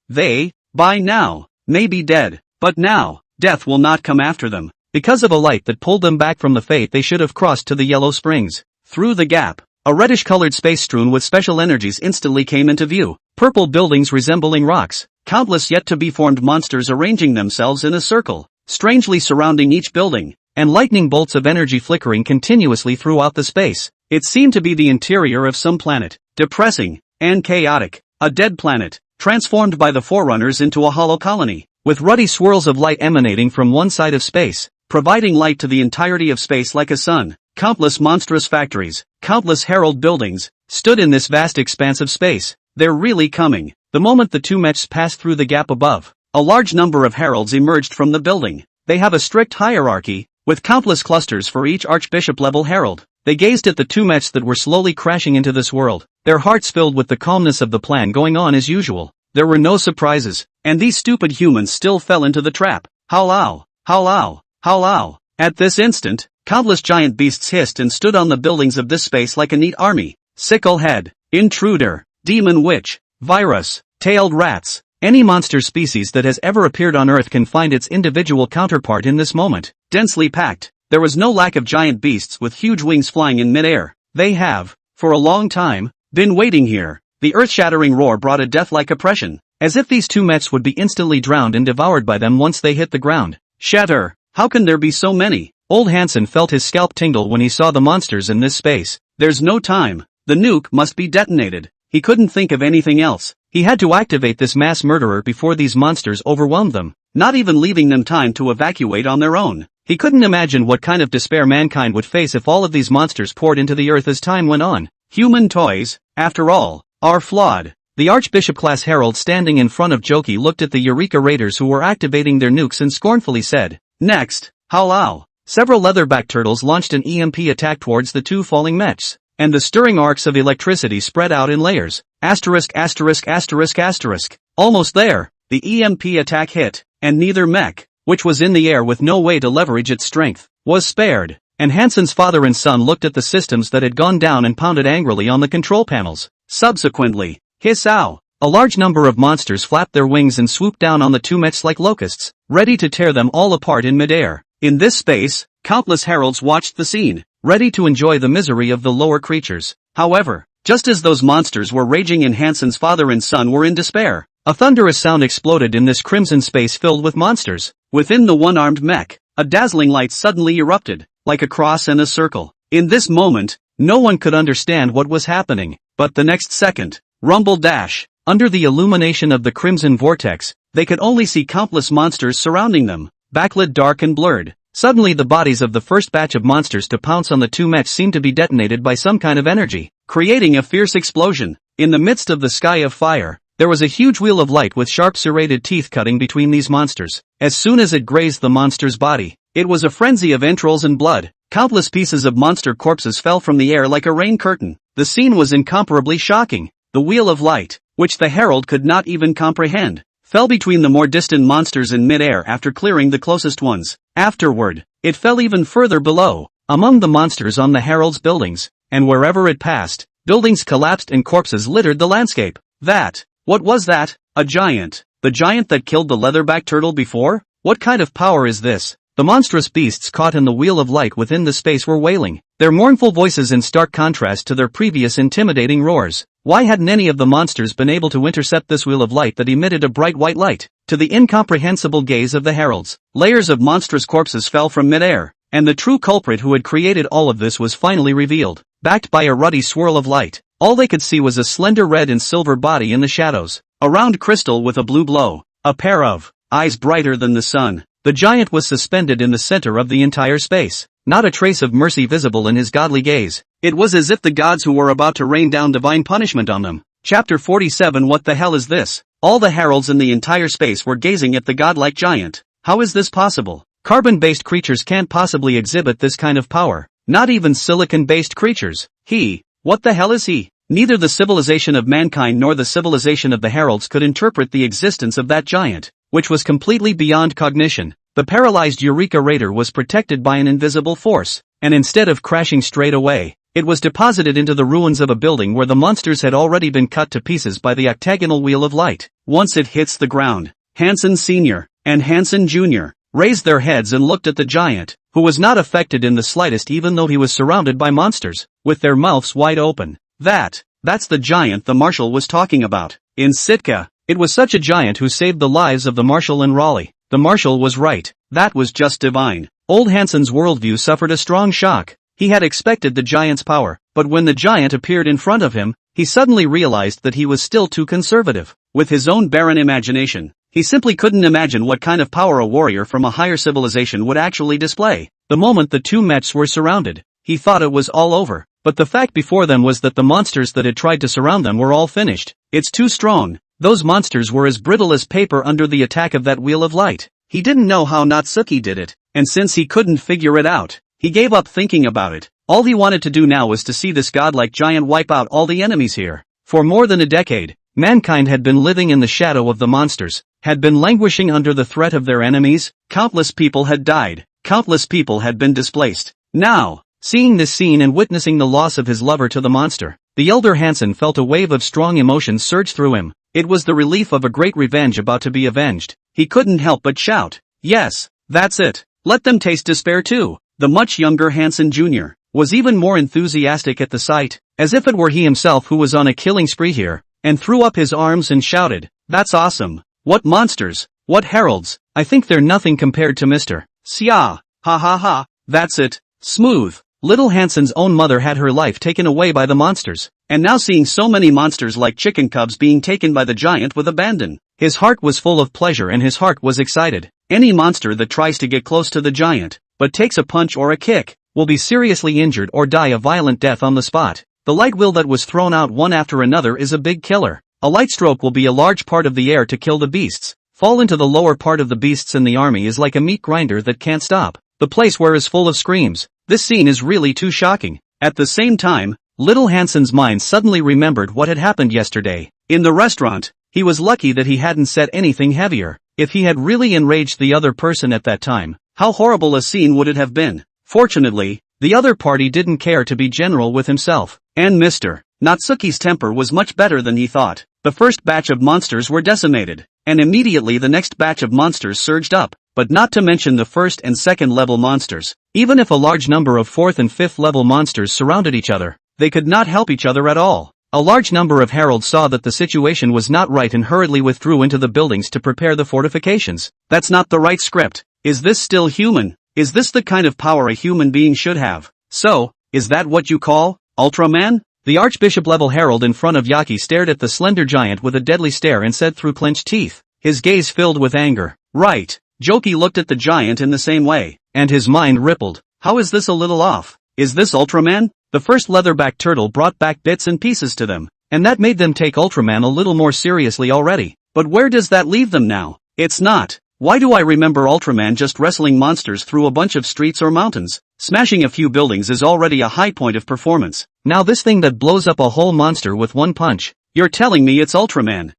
They, by now, may be dead, but now, death will not come after them, because of a light that pulled them back from the fate they should have crossed to the Yellow Springs. Through the gap, a reddish-colored space strewn with special energies instantly came into view. Purple buildings resembling rocks, countless yet-to-be-formed monsters arranging themselves in a circle, strangely surrounding each building, and lightning bolts of energy flickering continuously throughout the space. It seemed to be the interior of some planet, depressing and chaotic, a dead planet, transformed by the Forerunners into a hollow colony, with ruddy swirls of light emanating from one side of space, providing light to the entirety of space like a sun. Countless monstrous factories, countless herald buildings, stood in this vast expanse of space. They're really coming. The moment the two mechs passed through the gap above, a large number of heralds emerged from the building. They have a strict hierarchy, with countless clusters for each archbishop-level herald. They gazed at the two mechs that were slowly crashing into this world, their hearts filled with the calmness of the plan going on as usual. There were no surprises, and these stupid humans still fell into the trap. Howlow, howlow, howlow. At this instant, countless giant beasts hissed and stood on the buildings of this space like a neat army. Sicklehead, intruder, demon witch, virus, tailed rats. Any monster species that has ever appeared on Earth can find its individual counterpart in this moment. Densely packed, there was no lack of giant beasts with huge wings flying in midair. They have, for a long time, been waiting here. The earth-shattering roar brought a death-like oppression, as if these two mechs would be instantly drowned and devoured by them once they hit the ground. Shatter! How can there be so many? Old Hansen felt his scalp tingle when he saw the monsters in this space. There's no time. The nuke must be detonated. He couldn't think of anything else. He had to activate this mass murderer before these monsters overwhelmed them, not even leaving them time to evacuate on their own. He couldn't imagine what kind of despair mankind would face if all of these monsters poured into the earth as time went on. Human toys, after all, are flawed. The Archbishop-class herald standing in front of Joki looked at the Eureka Raiders who were activating their nukes and scornfully said, "Next, howlow." Several leatherback turtles launched an EMP attack towards the two falling mechs, and the stirring arcs of electricity spread out in layers. Asterisk. Almost there, the EMP attack hit, and neither mech, which was in the air with no way to leverage its strength, was spared, and Hansen's father and son looked at the systems that had gone down and pounded angrily on the control panels. Subsequently, hiss-ow! A large number of monsters flapped their wings and swooped down on the two mechs like locusts, ready to tear them all apart in midair. In this space, countless heralds watched the scene, ready to enjoy the misery of the lower creatures. However, just as those monsters were raging and Hansen's father and son were in despair, a thunderous sound exploded in this crimson space filled with monsters. Within the one-armed mech, a dazzling light suddenly erupted, like a cross and a circle. In this moment, no one could understand what was happening, but the next second, rumble dash. Under the illumination of the crimson vortex, they could only see countless monsters surrounding them, backlit dark and blurred. Suddenly the bodies of the first batch of monsters to pounce on the two mechs seemed to be detonated by some kind of energy, creating a fierce explosion. In the midst of the sky of fire, there was a huge wheel of light with sharp serrated teeth cutting between these monsters. As soon as it grazed the monster's body, it was a frenzy of entrails and blood. Countless pieces of monster corpses fell from the air like a rain curtain. The scene was incomparably shocking. The wheel of light, which the herald could not even comprehend, fell between the more distant monsters in midair after clearing the closest ones. Afterward, it fell even further below, among the monsters on the herald's buildings, and wherever it passed, buildings collapsed and corpses littered the landscape. What was that? A giant. The giant that killed the leatherback turtle before? What kind of power is this? The monstrous beasts caught in the wheel of light within the space were wailing, their mournful voices in stark contrast to their previous intimidating roars. Why hadn't any of the monsters been able to intercept this wheel of light that emitted a bright white light? To the incomprehensible gaze of the heralds, layers of monstrous corpses fell from midair, and the true culprit who had created all of this was finally revealed. Backed by a ruddy swirl of light, all they could see was a slender red and silver body in the shadows, a round crystal with a blue glow, a pair of eyes brighter than the sun. The giant was suspended in the center of the entire space, not a trace of mercy visible in his godly gaze. It was as if the gods who were about to rain down divine punishment on them. Chapter 47. What the hell is this? All the heralds in the entire space were gazing at the godlike giant. How is this possible? Carbon-based creatures can't possibly exhibit this kind of power. Not even silicon-based creatures. What the hell is he? Neither the civilization of mankind nor the civilization of the heralds could interpret the existence of that giant, which was completely beyond cognition. The paralyzed Eureka Raider was protected by an invisible force, and instead of crashing straight away, it was deposited into the ruins of a building where the monsters had already been cut to pieces by the octagonal wheel of light. Once it hits the ground, Hansen Sr. and Hansen Jr. raised their heads and looked at the giant, who was not affected in the slightest even though he was surrounded by monsters, with their mouths wide open. That's the giant the marshal was talking about. In Sitka, it was such a giant who saved the lives of the marshal and Raleigh. The marshal was right. That was just divine. Old Hansen's worldview suffered a strong shock. He had expected the giant's power, but when the giant appeared in front of him, he suddenly realized that he was still too conservative. With his own barren imagination, he simply couldn't imagine what kind of power a warrior from a higher civilization would actually display. The moment the two mechs were surrounded, he thought it was all over. But the fact before them was that the monsters that had tried to surround them were all finished. It's too strong. Those monsters were as brittle as paper under the attack of that wheel of light. He didn't know how Natsuki did it, and since he couldn't figure it out, he gave up thinking about it. All he wanted to do now was to see this godlike giant wipe out all the enemies here. For more than a decade, mankind had been living in the shadow of the monsters, had been languishing under the threat of their enemies. Countless people had died. Countless people had been displaced. Now, seeing this scene and witnessing the loss of his lover to the monster, the elder Hansen felt a wave of strong emotions surge through him. It was the relief of a great revenge about to be avenged. He couldn't help but shout, "Yes, that's it. Let them taste despair too." The much younger Hansen Jr. was even more enthusiastic at the sight, as if it were he himself who was on a killing spree here, and threw up his arms and shouted, "That's awesome. What monsters, what heralds, I think they're nothing compared to Mr. Xia. Ha ha ha, that's it. Smooth." Little Hansen's own mother had her life taken away by the monsters, and now seeing so many monsters like chicken cubs being taken by the giant with abandon, his heart was full of pleasure and his heart was excited. Any monster that tries to get close to the giant, but takes a punch or a kick, will be seriously injured or die a violent death on the spot. The light wheel that was thrown out one after another is a big killer. A light stroke will be a large part of the air to kill the beasts. Fall into the lower part of the beasts and the army is like a meat grinder that can't stop. The place where is full of screams. This scene is really too shocking. At the same time, little Hansen's mind suddenly remembered what had happened yesterday. In the restaurant, he was lucky that he hadn't said anything heavier. If he had really enraged the other person at that time, how horrible a scene would it have been? Fortunately, the other party didn't care to be general with himself, and Mr. Natsuki's temper was much better than he thought. The first batch of monsters were decimated, and immediately the next batch of monsters surged up, but not to mention the first and second level monsters. Even if a large number of fourth and fifth level monsters surrounded each other, they could not help each other at all. A large number of heralds saw that the situation was not right and hurriedly withdrew into the buildings to prepare the fortifications. That's not the right script. Is this still human? Is this the kind of power a human being should have? So, is that what you call Ultraman? The Archbishop-level herald in front of Yaki stared at the slender giant with a deadly stare and said through clenched teeth, his gaze filled with anger, "Right." Joki looked at the giant in the same way, and his mind rippled. How is this a little off? Is this Ultraman? The first leatherback turtle brought back bits and pieces to them, and that made them take Ultraman a little more seriously already. But where does that leave them now? It's not. Why do I remember Ultraman just wrestling monsters through a bunch of streets or mountains? Smashing a few buildings is already a high point of performance. Now this thing that blows up a whole monster with one punch. You're telling me it's Ultraman.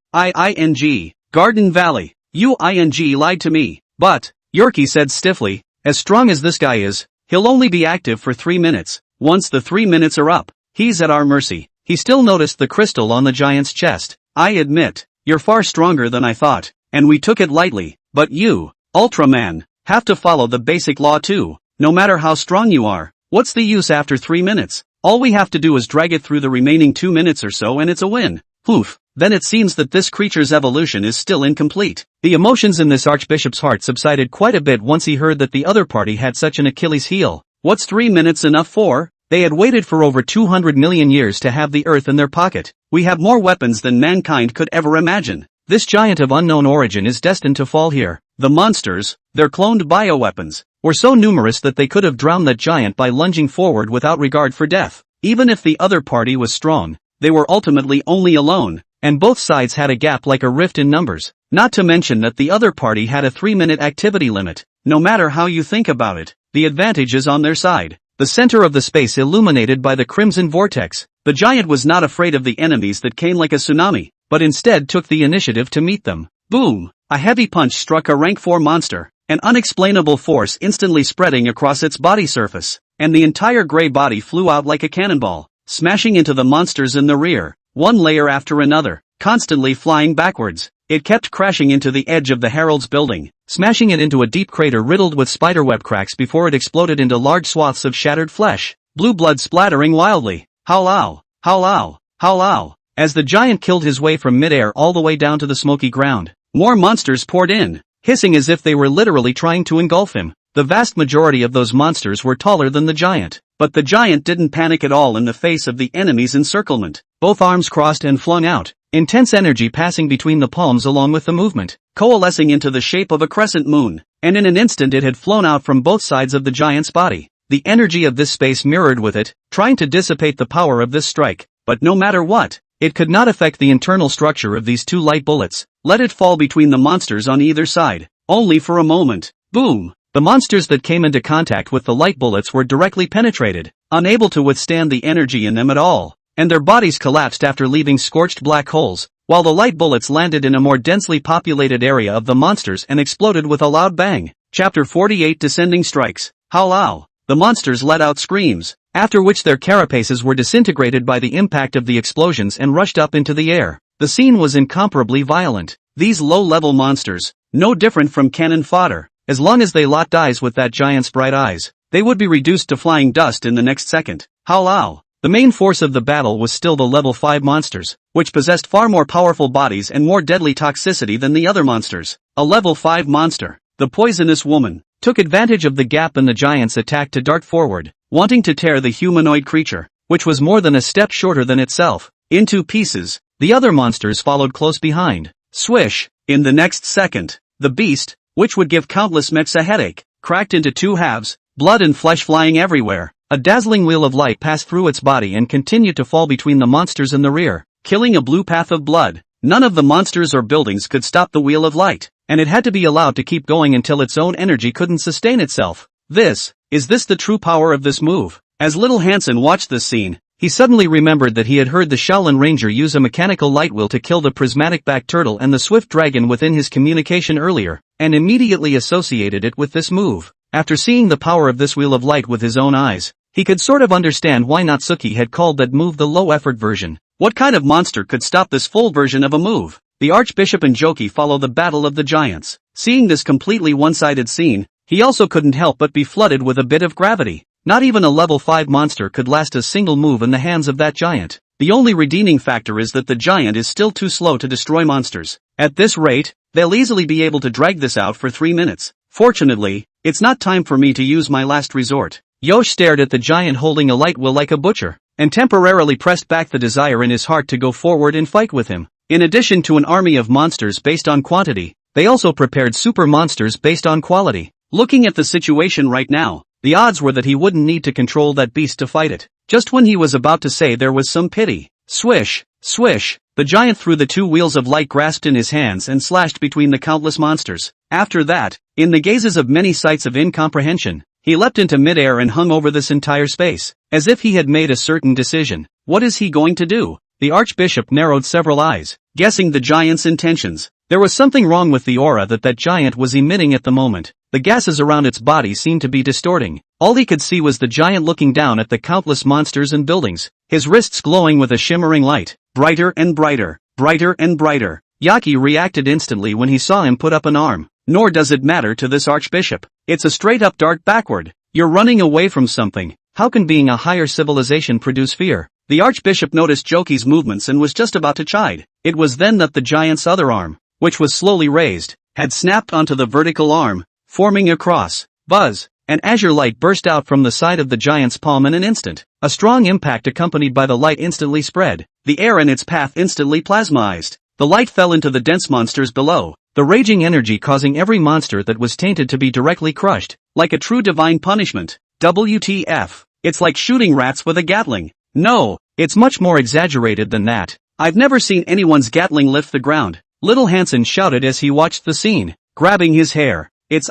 Garden Valley. You lied to me. But, Yorkie said stiffly, as strong as this guy is, he'll only be active for 3 minutes. Once the 3 minutes are up, he's at our mercy. He still noticed the crystal on the giant's chest. I admit, you're far stronger than I thought, and we took it lightly. But you, Ultraman, have to follow the basic law too. No matter how strong you are, what's the use after 3 minutes? All we have to do is drag it through the remaining 2 minutes or so and it's a win. Poof. Then it seems that this creature's evolution is still incomplete. The emotions in this archbishop's heart subsided quite a bit once he heard that the other party had such an Achilles heel. What's 3 minutes enough for? They had waited for over 200 million years to have the earth in their pocket. We have more weapons than mankind could ever imagine. This giant of unknown origin is destined to fall here. The monsters, their cloned bioweapons, were so numerous that they could have drowned that giant by lunging forward without regard for death. Even if the other party was strong, they were ultimately only alone, and both sides had a gap like a rift in numbers. Not to mention that the other party had a 3-minute activity limit. No matter how you think about it, the advantage is on their side. The center of the space illuminated by the crimson vortex, the giant was not afraid of the enemies that came like a tsunami, but instead took the initiative to meet them. Boom! A heavy punch struck a rank 4 monster, an unexplainable force instantly spreading across its body surface, and the entire gray body flew out like a cannonball, smashing into the monsters in the rear, one layer after another, constantly flying backwards. It kept crashing into the edge of the Herald's building, smashing it into a deep crater riddled with spiderweb cracks before it exploded into large swaths of shattered flesh, blue blood splattering wildly. Howl! Howl! Howl! As the giant killed his way from midair all the way down to the smoky ground, more monsters poured in, hissing as if they were literally trying to engulf him. The vast majority of those monsters were taller than the giant, but the giant didn't panic at all in the face of the enemy's encirclement. Both arms crossed and flung out, intense energy passing between the palms along with the movement, coalescing into the shape of a crescent moon, and in an instant it had flown out from both sides of the giant's body. The energy of this space mirrored with it, trying to dissipate the power of this strike, but no matter what, it could not affect the internal structure of these two light bullets. Let it fall between the monsters on either side, only for a moment. Boom! The monsters that came into contact with the light bullets were directly penetrated, unable to withstand the energy in them at all, and their bodies collapsed after leaving scorched black holes, while the light bullets landed in a more densely populated area of the monsters and exploded with a loud bang. Chapter 48 Descending Strikes. Howl! The monsters let out screams, after which their carapaces were disintegrated by the impact of the explosions and rushed up into the air. The scene was incomparably violent. These low-level monsters, no different from cannon fodder, as long as they locked eyes with that giant's bright eyes, they would be reduced to flying dust in the next second. Howl! The main force of the battle was still the level 5 monsters, which possessed far more powerful bodies and more deadly toxicity than the other monsters. A level 5 monster, the poisonous woman, took advantage of the gap in the giant's attack to dart forward, wanting to tear the humanoid creature, which was more than a step shorter than itself, into pieces. The other monsters followed close behind. Swish! In the next second, the beast, which would give countless mechs a headache, cracked into 2 halves, blood and flesh flying everywhere. A dazzling wheel of light passed through its body and continued to fall between the monsters in the rear, killing a blue path of blood. None of the monsters or buildings could stop the wheel of light, and it had to be allowed to keep going until its own energy couldn't sustain itself. Is this the true power of this move? As little Hansen watched this scene, he suddenly remembered that he had heard the Shaolin Ranger use a mechanical light wheel to kill the prismatic back turtle and the swift dragon within his communication earlier, and immediately associated it with this move. After seeing the power of this wheel of light with his own eyes, he could sort of understand why Natsuki had called that move the low-effort version. What kind of monster could stop this full version of a move? The Archbishop and Joki follow the battle of the giants. Seeing this completely one-sided scene, he also couldn't help but be flooded with a bit of gravity. Not even a level 5 monster could last a single move in the hands of that giant. The only redeeming factor is that the giant is still too slow to destroy monsters. At this rate, they'll easily be able to drag this out for 3 minutes. Fortunately, it's not time for me to use my last resort. Yosh stared at the giant holding a light wheel like a butcher, and temporarily pressed back the desire in his heart to go forward and fight with him. In addition to an army of monsters based on quantity, they also prepared super monsters based on quality. Looking at the situation right now, the odds were that he wouldn't need to control that beast to fight it. Just when he was about to say there was some pity, swish, swish, the giant threw the 2 wheels of light grasped in his hands and slashed between the countless monsters. After that, in the gazes of many sights of incomprehension, he leapt into midair and hung over this entire space, as if he had made a certain decision. What is he going to do? The Archbishop narrowed several eyes, guessing the giant's intentions. There was something wrong with the aura that giant was emitting at the moment. The gases around its body seemed to be distorting. All he could see was the giant looking down at the countless monsters and buildings, his wrists glowing with a shimmering light. Brighter and brighter, brighter and brighter. Yaki reacted instantly when he saw him put up an arm. Nor does it matter to this Archbishop. It's a straight-up dart backward. You're running away from something. How can being a higher civilization produce fear? The Archbishop noticed Joki's movements and was just about to chide. It was then that the giant's other arm, which was slowly raised, had snapped onto the vertical arm, forming a cross. Buzz! An azure light burst out from the side of the giant's palm in an instant. A strong impact accompanied by the light instantly spread. The air in its path instantly plasmized. The light fell into the dense monsters below, the raging energy causing every monster that was tainted to be directly crushed, like a true divine punishment. WTF. It's like shooting rats with a Gatling. No, it's much more exaggerated than that. I've never seen anyone's Gatling lift the ground, Little Hansen shouted as he watched the scene, grabbing his hair. It's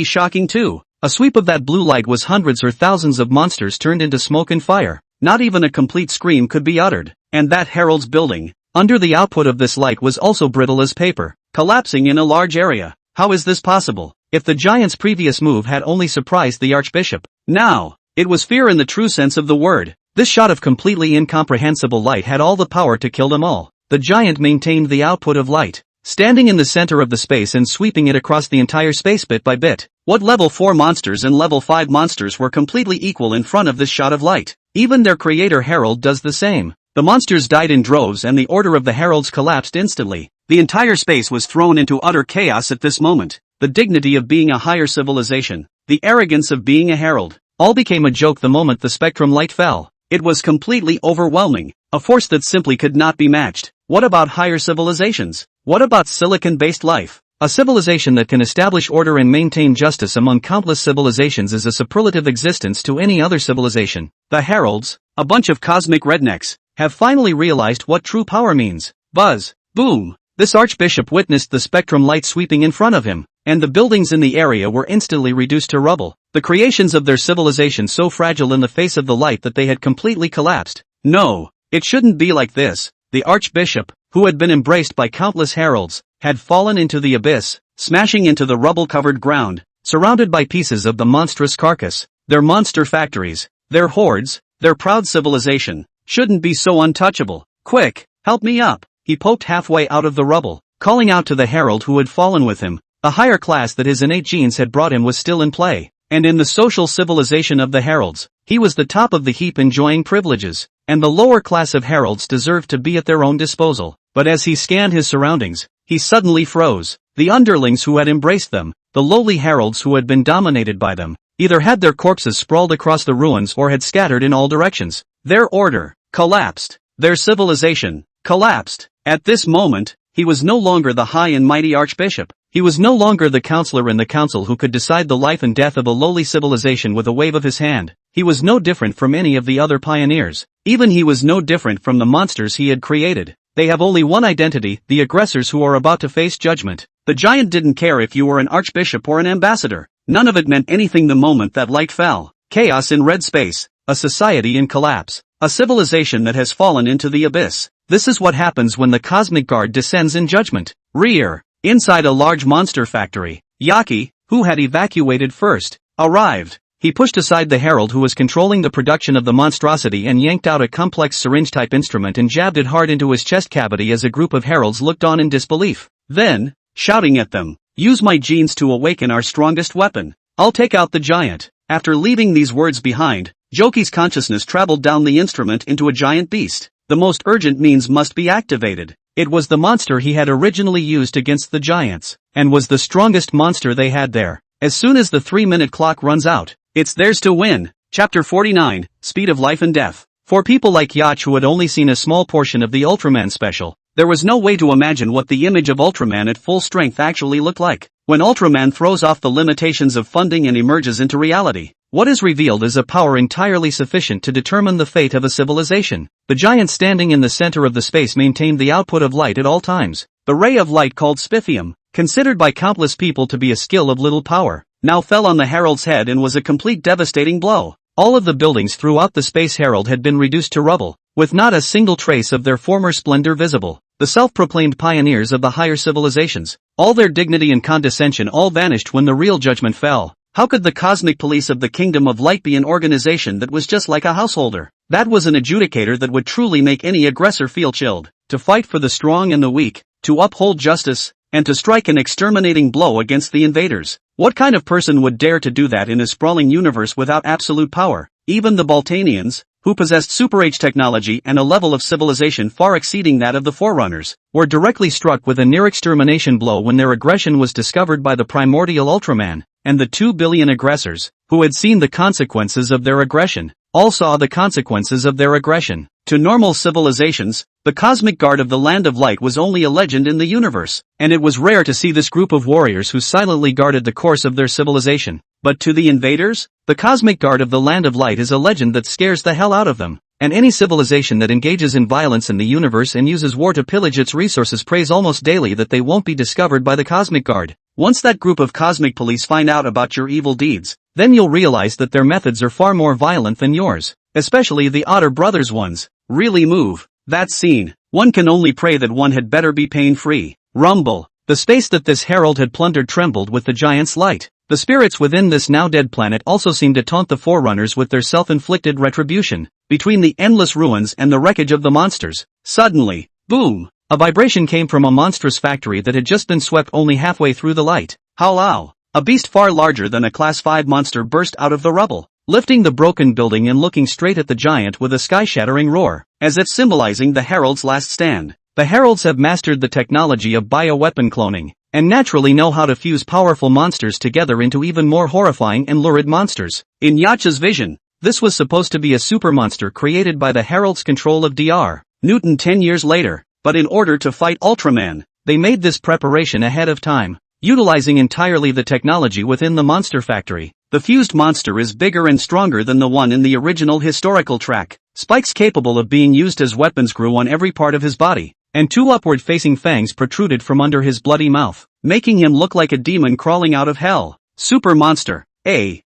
shocking too. A sweep of that blue light was hundreds or thousands of monsters turned into smoke and fire. Not even a complete scream could be uttered. And that herald's building, under the output of this light, was also brittle as paper, collapsing in a large area. How is this possible? If the giant's previous move had only surprised the archbishop, now, it was fear in the true sense of the word. This shot of completely incomprehensible light had all the power to kill them all. The giant maintained the output of light, standing in the center of the space and sweeping it across the entire space bit by bit. What level 4 monsters and level 5 monsters were completely equal in front of this shot of light? Even their creator Herald does the same. The monsters died in droves and the order of the heralds collapsed instantly. The entire space was thrown into utter chaos at this moment. The dignity of being a higher civilization, the arrogance of being a herald, all became a joke the moment the spectrum light fell. It was completely overwhelming, a force that simply could not be matched. What about higher civilizations? What about silicon-based life? A civilization that can establish order and maintain justice among countless civilizations is a superlative existence to any other civilization. The heralds, a bunch of cosmic rednecks, have finally realized what true power means. Buzz, boom. This archbishop witnessed the spectrum light sweeping in front of him, and the buildings in the area were instantly reduced to rubble. The creations of their civilization so fragile in the face of the light that they had completely collapsed. No, it shouldn't be like this. The archbishop, who had been embraced by countless heralds, had fallen into the abyss, smashing into the rubble-covered ground, surrounded by pieces of the monstrous carcass. Their monster factories, their hordes, their proud civilization, shouldn't be so untouchable. Quick, help me up. He poked halfway out of the rubble, calling out to the herald who had fallen with him. The higher class that his innate genes had brought him was still in play, and in the social civilization of the heralds, he was the top of the heap enjoying privileges, and the lower class of heralds deserved to be at their own disposal. But as he scanned his surroundings, he suddenly froze. The underlings who had embraced them, the lowly heralds who had been dominated by them, either had their corpses sprawled across the ruins or had scattered in all directions. Their order collapsed. Their civilization collapsed. At this moment, he was no longer the high and mighty archbishop. He was no longer the counselor in the council who could decide the life and death of a lowly civilization with a wave of his hand. He was no different from any of the other pioneers. Even he was no different from the monsters he had created. They have only one identity, the aggressors who are about to face judgment. The giant didn't care if you were an archbishop or an ambassador. None of it meant anything the moment that light fell. Chaos in red space. A society in collapse. A civilization that has fallen into the abyss. This is what happens when the cosmic guard descends in judgment. Rear. Inside a large monster factory, Yaki, who had evacuated first, arrived. He pushed aside the herald who was controlling the production of the monstrosity and yanked out a complex syringe-type instrument and jabbed it hard into his chest cavity as a group of heralds looked on in disbelief. Then, shouting at them, "Use my genes to awaken our strongest weapon. I'll take out the giant." After leaving these words behind, Joki's consciousness traveled down the instrument into a giant beast. The most urgent means must be activated. It was the monster he had originally used against the giants, and was the strongest monster they had there. As soon as the 3-minute clock runs out, it's theirs to win. Chapter 49, Speed of Life and Death. For people like Yacht who had only seen a small portion of the Ultraman special, there was no way to imagine what the image of Ultraman at full strength actually looked like. When Ultraman throws off the limitations of funding and emerges into reality, what is revealed is a power entirely sufficient to determine the fate of a civilization. The giant standing in the center of the space maintained the output of light at all times. The ray of light called Spithium, considered by countless people to be a skill of little power, now fell on the herald's head and was a complete devastating blow. All of the buildings throughout the space herald had been reduced to rubble, with not a single trace of their former splendor visible. The self-proclaimed pioneers of the higher civilizations, all their dignity and condescension all vanished when the real judgment fell. How could the cosmic police of the Kingdom of Light be an organization that was just like a householder? That was an adjudicator that would truly make any aggressor feel chilled. To fight for the strong and the weak, to uphold justice, and to strike an exterminating blow against the invaders. What kind of person would dare to do that in a sprawling universe without absolute power? Even the Baltanians, who possessed super-age technology and a level of civilization far exceeding that of the Forerunners, were directly struck with a near-extermination blow when their aggression was discovered by the primordial Ultraman, and the 2 billion aggressors, who had seen the consequences of their aggression. all saw the consequences of their aggression. To normal civilizations, the Cosmic Guard of the Land of Light was only a legend in the universe, and it was rare to see this group of warriors who silently guarded the course of their civilization. But to the invaders, the Cosmic Guard of the Land of Light is a legend that scares the hell out of them. And any civilization that engages in violence in the universe and uses war to pillage its resources prays almost daily that they won't be discovered by the Cosmic Guard. Once that group of cosmic police find out about your evil deeds, then you'll realize that their methods are far more violent than yours. Especially the Otter Brothers ones. Really move. That scene. One can only pray that one had better be pain-free. Rumble. The space that this herald had plundered trembled with the giant's light. The spirits within this now-dead planet also seemed to taunt the Forerunners with their self-inflicted retribution. Between the endless ruins and the wreckage of the monsters, suddenly, boom! A vibration came from a monstrous factory that had just been swept only halfway through the light. Hallow! A beast far larger than a Class 5 monster burst out of the rubble, lifting the broken building and looking straight at the giant with a sky-shattering roar, as if symbolizing the Herald's last stand. The Heralds have mastered the technology of bioweapon cloning, and naturally know how to fuse powerful monsters together into even more horrifying and lurid monsters. In Yacha's vision, this was supposed to be a super monster created by the Herald's control of Dr. Newton 10 years later, but in order to fight Ultraman, they made this preparation ahead of time, utilizing entirely the technology within the monster factory. The fused monster is bigger and stronger than the one in the original historical track. Spikes capable of being used as weapons grew on every part of his body, and two upward-facing fangs protruded from under his bloody mouth, making him look like a demon crawling out of hell. Super Monster. A.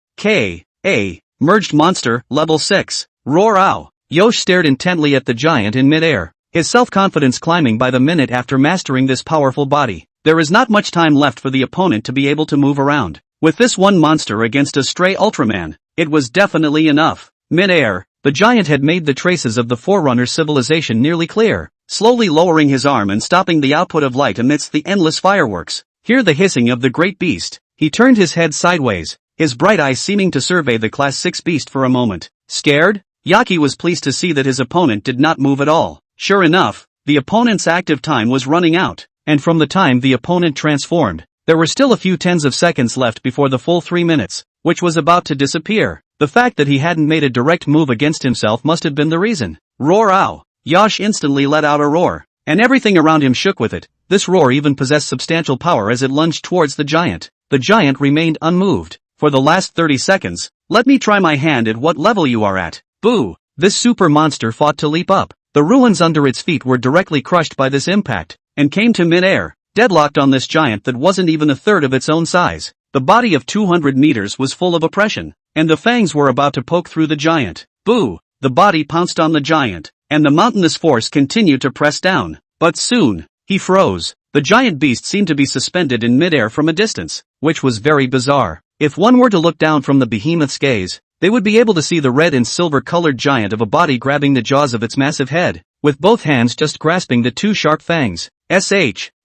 Merged Monster, Level 6. Roar ow! Yosh stared intently at the giant in midair, his self-confidence climbing by the minute after mastering this powerful body. There is not much time left for the opponent to be able to move around. With this one monster against a stray Ultraman, it was definitely enough. Mid-air, the giant had made the traces of the Forerunner civilization nearly clear, slowly lowering his arm and stopping the output of light amidst the endless fireworks. Hear the hissing of the great beast. He turned his head sideways, his bright eyes seeming to survey the Class 6 beast for a moment. Scared? Yaki was pleased to see that his opponent did not move at all. Sure enough, the opponent's active time was running out, and from the time the opponent transformed, there were still a few tens of seconds left before the full 3 minutes, which was about to disappear. The fact that he hadn't made a direct move against himself must have been the reason. Roar ow! Yash instantly let out a roar, and everything around him shook with it. This roar even possessed substantial power as it lunged towards the giant. The giant remained unmoved. For the last 30 seconds, let me try my hand at what level you are at. Boo! This super monster fought to leap up. The ruins under its feet were directly crushed by this impact, and came to mid-air, deadlocked on this giant that wasn't even a third of its own size. The body of 200 meters was full of oppression, and the fangs were about to poke through the giant. Boo! The body pounced on the giant, and the mountainous force continued to press down. But soon, he froze. The giant beast seemed to be suspended in mid-air from a distance, which was very bizarre. If one were to look down from the behemoth's gaze, they would be able to see the red and silver-colored giant of a body grabbing the jaws of its massive head, with both hands just grasping the two sharp fangs.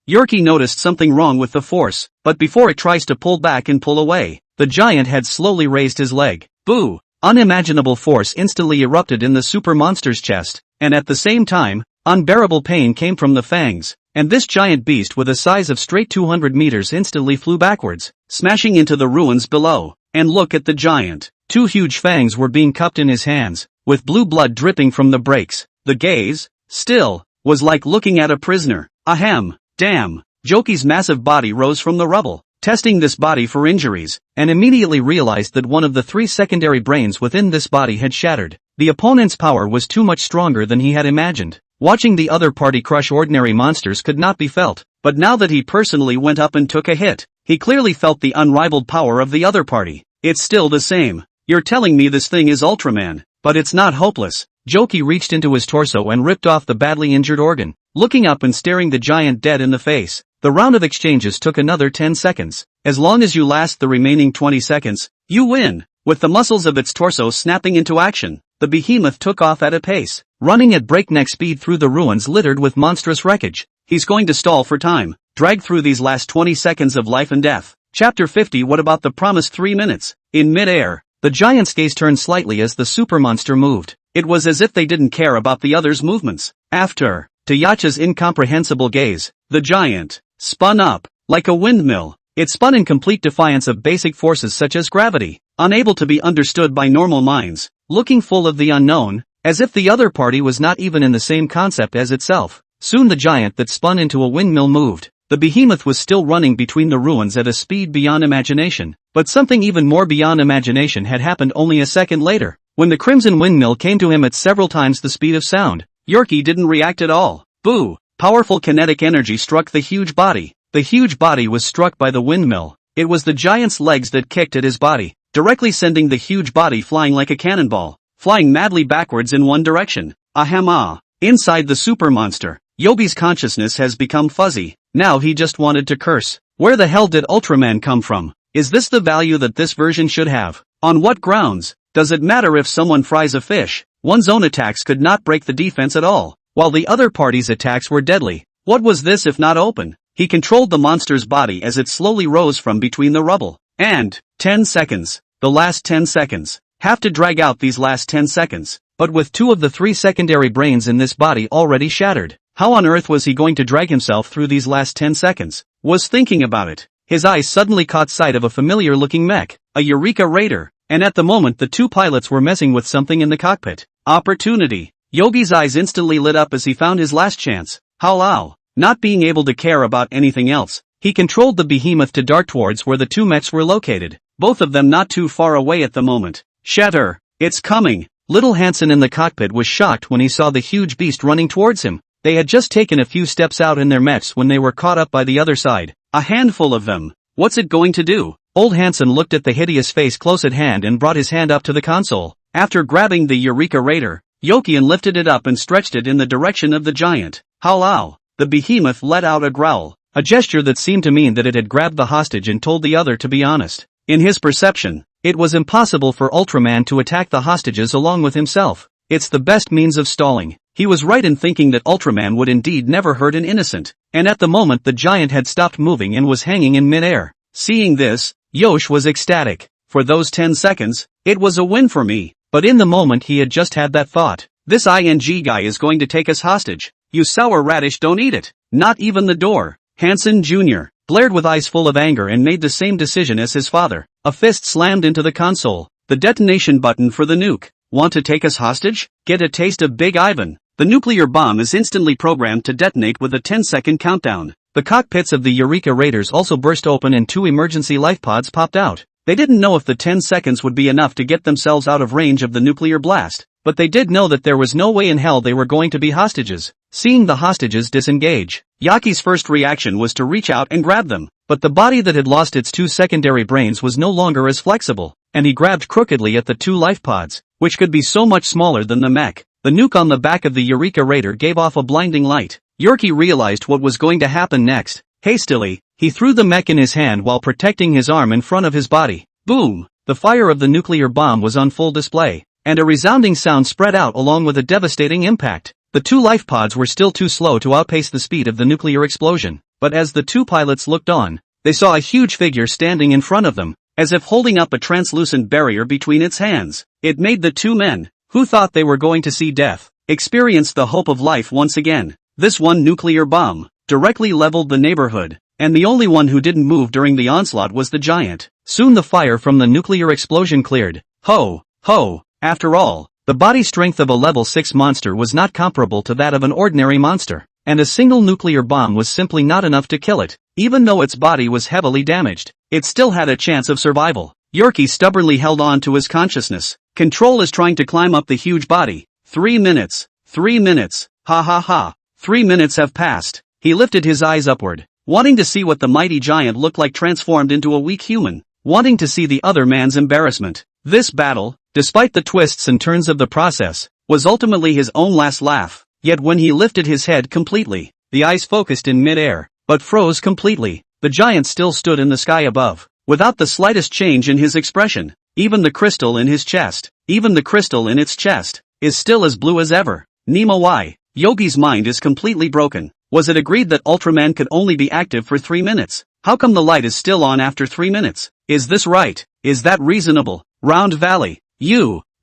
Yorkie noticed something wrong with the force, but before it tries to pull back and pull away, the giant had slowly raised his leg. Boo! Unimaginable force instantly erupted in the super monster's chest, and at the same time, unbearable pain came from the fangs, and this giant beast with a size of straight 200 meters instantly flew backwards, smashing into the ruins below. And look at the giant. Two huge fangs were being cupped in his hands, with blue blood dripping from the breaks. The gaze, still, was like looking at a prisoner. Ahem. Damn. Jokie's massive body rose from the rubble, testing this body for injuries, and immediately realized that one of the 3 secondary brains within this body had shattered. The opponent's power was too much stronger than he had imagined. Watching the other party crush ordinary monsters could not be felt, but now that he personally went up and took a hit, he clearly felt the unrivaled power of the other party. It's still the same. You're telling me this thing is Ultraman, but it's not hopeless. Jokie reached into his torso and ripped off the badly injured organ, looking up and staring the giant dead in the face. The round of exchanges took another 10 seconds. As long as you last the remaining 20 seconds, you win. With the muscles of its torso snapping into action, the behemoth took off at a pace, running at breakneck speed through the ruins littered with monstrous wreckage. He's going to stall for time, drag through these last 20 seconds of life and death. Chapter 50. What about the promised 3 minutes? In mid-air, the giant's gaze turned slightly as the super monster moved. It was as if they didn't care about the other's movements. After, to Yacha's incomprehensible gaze, the giant spun up like a windmill. It spun in complete defiance of basic forces such as gravity, unable to be understood by normal minds. looking full of the unknown, as if the other party was not even in the same concept as itself. Soon the giant that spun into a windmill moved. The behemoth was still running between the ruins at a speed beyond imagination, but something even more beyond imagination had happened only a second later. When the crimson windmill came to him at several times the speed of sound, Yorkie didn't react at all. Boo! Powerful kinetic energy struck the huge body. The huge body was struck by the windmill. It was the giant's legs that kicked at his body, directly sending the huge body flying like a cannonball, flying madly backwards in one direction. Ahem. Inside the super monster, Yogi's consciousness has become fuzzy. Now he just wanted to curse. Where the hell did Ultraman come from? Is this the value that this version should have? On what grounds? Does it matter if someone fries a fish? One's own attacks could not break the defense at all, while the other party's attacks were deadly. What was this if not open? He controlled the monster's body as it slowly rose from between the rubble. And 10 seconds. The last 10 seconds. Have to drag out these last 10 seconds. But with 2 of the 3 secondary brains in this body already shattered, how on earth was he going to drag himself through these last 10 seconds? Was thinking about it. His eyes suddenly caught sight of a familiar-looking mech, a Eureka Raider, and at the moment the 2 pilots were messing with something in the cockpit. Opportunity. Yogi's eyes instantly lit up as he found his last chance. Howlow. Not being able to care about anything else, he controlled the behemoth to dart towards where the 2 mechs were located, both of them not too far away at the moment. Shatter. It's coming. Little Hansen in the cockpit was shocked when he saw the huge beast running towards him. They had just taken a few steps out in their mechs when they were caught up by the other side. A handful of them. What's it going to do? Old Hansen looked at the hideous face close at hand and brought his hand up to the console. After grabbing the Eureka Raider, Yokian lifted it up and stretched it in the direction of the giant. Howlow. The behemoth let out a growl, a gesture that seemed to mean that it had grabbed the hostage and told the other to be honest. In his perception, it was impossible for Ultraman to attack the hostages along with himself. It's the best means of stalling. He was right in thinking that Ultraman would indeed never hurt an innocent, and at the moment the giant had stopped moving and was hanging in midair. Seeing this, Yosh was ecstatic. For those 10 seconds, it was a win for me, but in the moment he had just had that thought. This ING guy is going to take us hostage. You sour radish, don't eat it. Not even the door. Hansen Jr. glared with eyes full of anger and made the same decision as his father. A fist slammed into the console. The detonation button for the nuke. Want to take us hostage? Get a taste of Big Ivan. The nuclear bomb is instantly programmed to detonate with a 10-second countdown. The cockpits of the Eureka Raiders also burst open and 2 emergency life pods popped out. They didn't know if the 10 seconds would be enough to get themselves out of range of the nuclear blast, but they did know that there was no way in hell they were going to be hostages. Seeing the hostages disengage, Yaki's first reaction was to reach out and grab them, but the body that had lost its 2 secondary brains was no longer as flexible, and he grabbed crookedly at the 2 life pods, which could be so much smaller than the mech. The nuke on the back of the Eureka Raider gave off a blinding light. Yorkie realized what was going to happen next. Hastily, he threw the mech in his hand while protecting his arm in front of his body. Boom! The fire of the nuclear bomb was on full display, and a resounding sound spread out along with a devastating impact. The 2 life pods were still too slow to outpace the speed of the nuclear explosion, but as the 2 pilots looked on, they saw a huge figure standing in front of them, as if holding up a translucent barrier between its hands. It made the 2 men, who thought they were going to see death, experience the hope of life once again. This one nuclear bomb directly leveled the neighborhood, and the only one who didn't move during the onslaught was the giant. Soon the fire from the nuclear explosion cleared. Ho! Ho! After all, the body strength of a level 6 monster was not comparable to that of an ordinary monster, and a single nuclear bomb was simply not enough to kill it. Even though its body was heavily damaged, it still had a chance of survival. Yorkie stubbornly held on to his consciousness. Control is trying to climb up the huge body. 3 minutes. 3 minutes. Ha ha ha. 3 minutes have passed. He lifted his eyes upward, wanting to see what the mighty giant looked like transformed into a weak human, wanting to see the other man's embarrassment. This battle, despite the twists and turns of the process, was ultimately his own last laugh. Yet when he lifted his head completely, the eyes focused in mid-air, but froze completely. The giant still stood in the sky above, without the slightest change in his expression. Even the crystal in his chest, even the crystal in its chest, is still as blue as ever. Nemo, why? Yogi's mind is completely broken. Was it agreed that Ultraman could only be active for 3 minutes? How come the light is still on after 3 minutes? Is this right? Is that reasonable? Round Valley.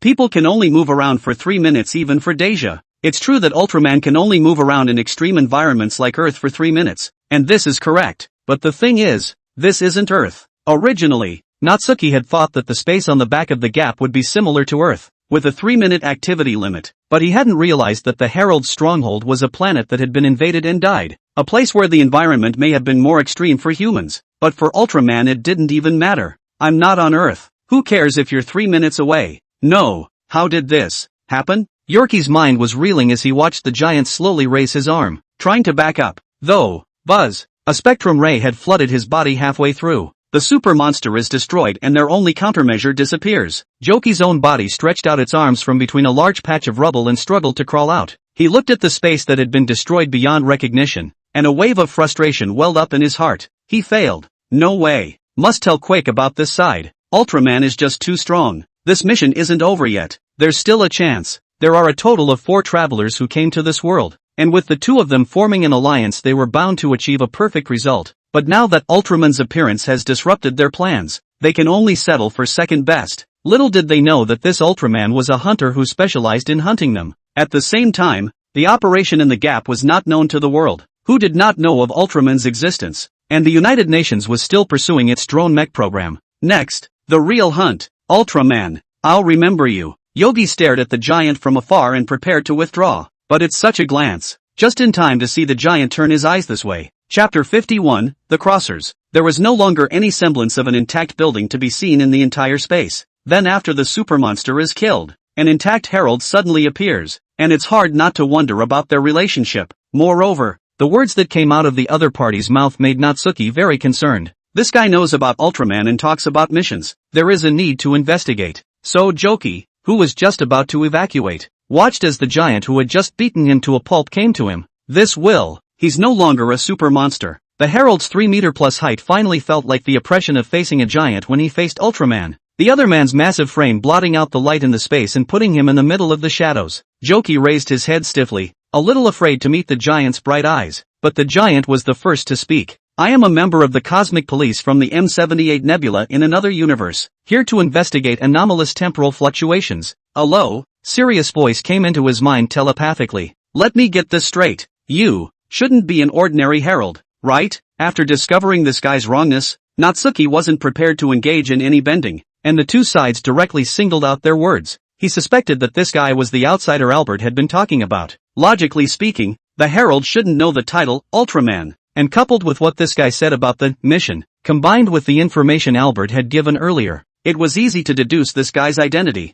People can only move around for 3 minutes even for Deja. It's true that Ultraman can only move around in extreme environments like Earth for 3 minutes, and this is correct. But the thing is, this isn't Earth. Originally, Natsuki had thought that the space on the back of the gap would be similar to Earth, with a 3-minute activity limit. But he hadn't realized that the Herald's stronghold was a planet that had been invaded and died. A place where the environment may have been more extreme for humans. But for Ultraman it didn't even matter. I'm not on Earth. Who cares if you're 3 minutes away? No. How did this happen? Yorkie's mind was reeling as he watched the giant slowly raise his arm, trying to back up. Though, buzz, a spectrum ray had flooded his body halfway through. The super monster is destroyed and their only countermeasure disappears. Jokie's own body stretched out its arms from between a large patch of rubble and struggled to crawl out. He looked at the space that had been destroyed beyond recognition, and a wave of frustration welled up in his heart. He failed. No way. Must tell Quake about this side. Ultraman is just too strong. This mission isn't over yet. There's still a chance. There are a total of 4 travelers who came to this world, and with the 2 of them forming an alliance they were bound to achieve a perfect result. But now that Ultraman's appearance has disrupted their plans, they can only settle for second best. Little did they know that this Ultraman was a hunter who specialized in hunting them. At the same time, the operation in the Gap was not known to the world, who did not know of Ultraman's existence, and the United Nations was still pursuing its drone mech program. Next, the real hunt. Ultraman, I'll remember you. Yogi stared at the giant from afar and prepared to withdraw, but it's such a glance, just in time to see the giant turn his eyes this way. Chapter 51, The Crossers. There was no longer any semblance of an intact building to be seen in the entire space. Then after the supermonster is killed, an intact herald suddenly appears, and it's hard not to wonder about their relationship. Moreover, the words that came out of the other party's mouth made Natsuki very concerned. This guy knows about Ultraman and talks about missions. There is a need to investigate. So Joki, who was just about to evacuate, watched as the giant who had just beaten him to a pulp came to him. He's no longer a super monster. The Herald's 3-meter-plus height finally felt like the oppression of facing a giant when he faced Ultraman. The other man's massive frame blotting out the light in the space and putting him in the middle of the shadows. Joki raised his head stiffly, a little afraid to meet the giant's bright eyes. But the giant was the first to speak. I am a member of the Cosmic Police from the M78 Nebula in another universe, here to investigate anomalous temporal fluctuations. A low, serious voice came into his mind telepathically. Let me get this straight. You shouldn't be an ordinary herald, right? After discovering this guy's wrongness, Natsuki wasn't prepared to engage in any bending, and the 2 sides directly singled out their words. He suspected that this guy was the outsider Albert had been talking about. Logically speaking, the herald shouldn't know the title, Ultraman, and coupled with what this guy said about the mission, combined with the information Albert had given earlier, it was easy to deduce this guy's identity.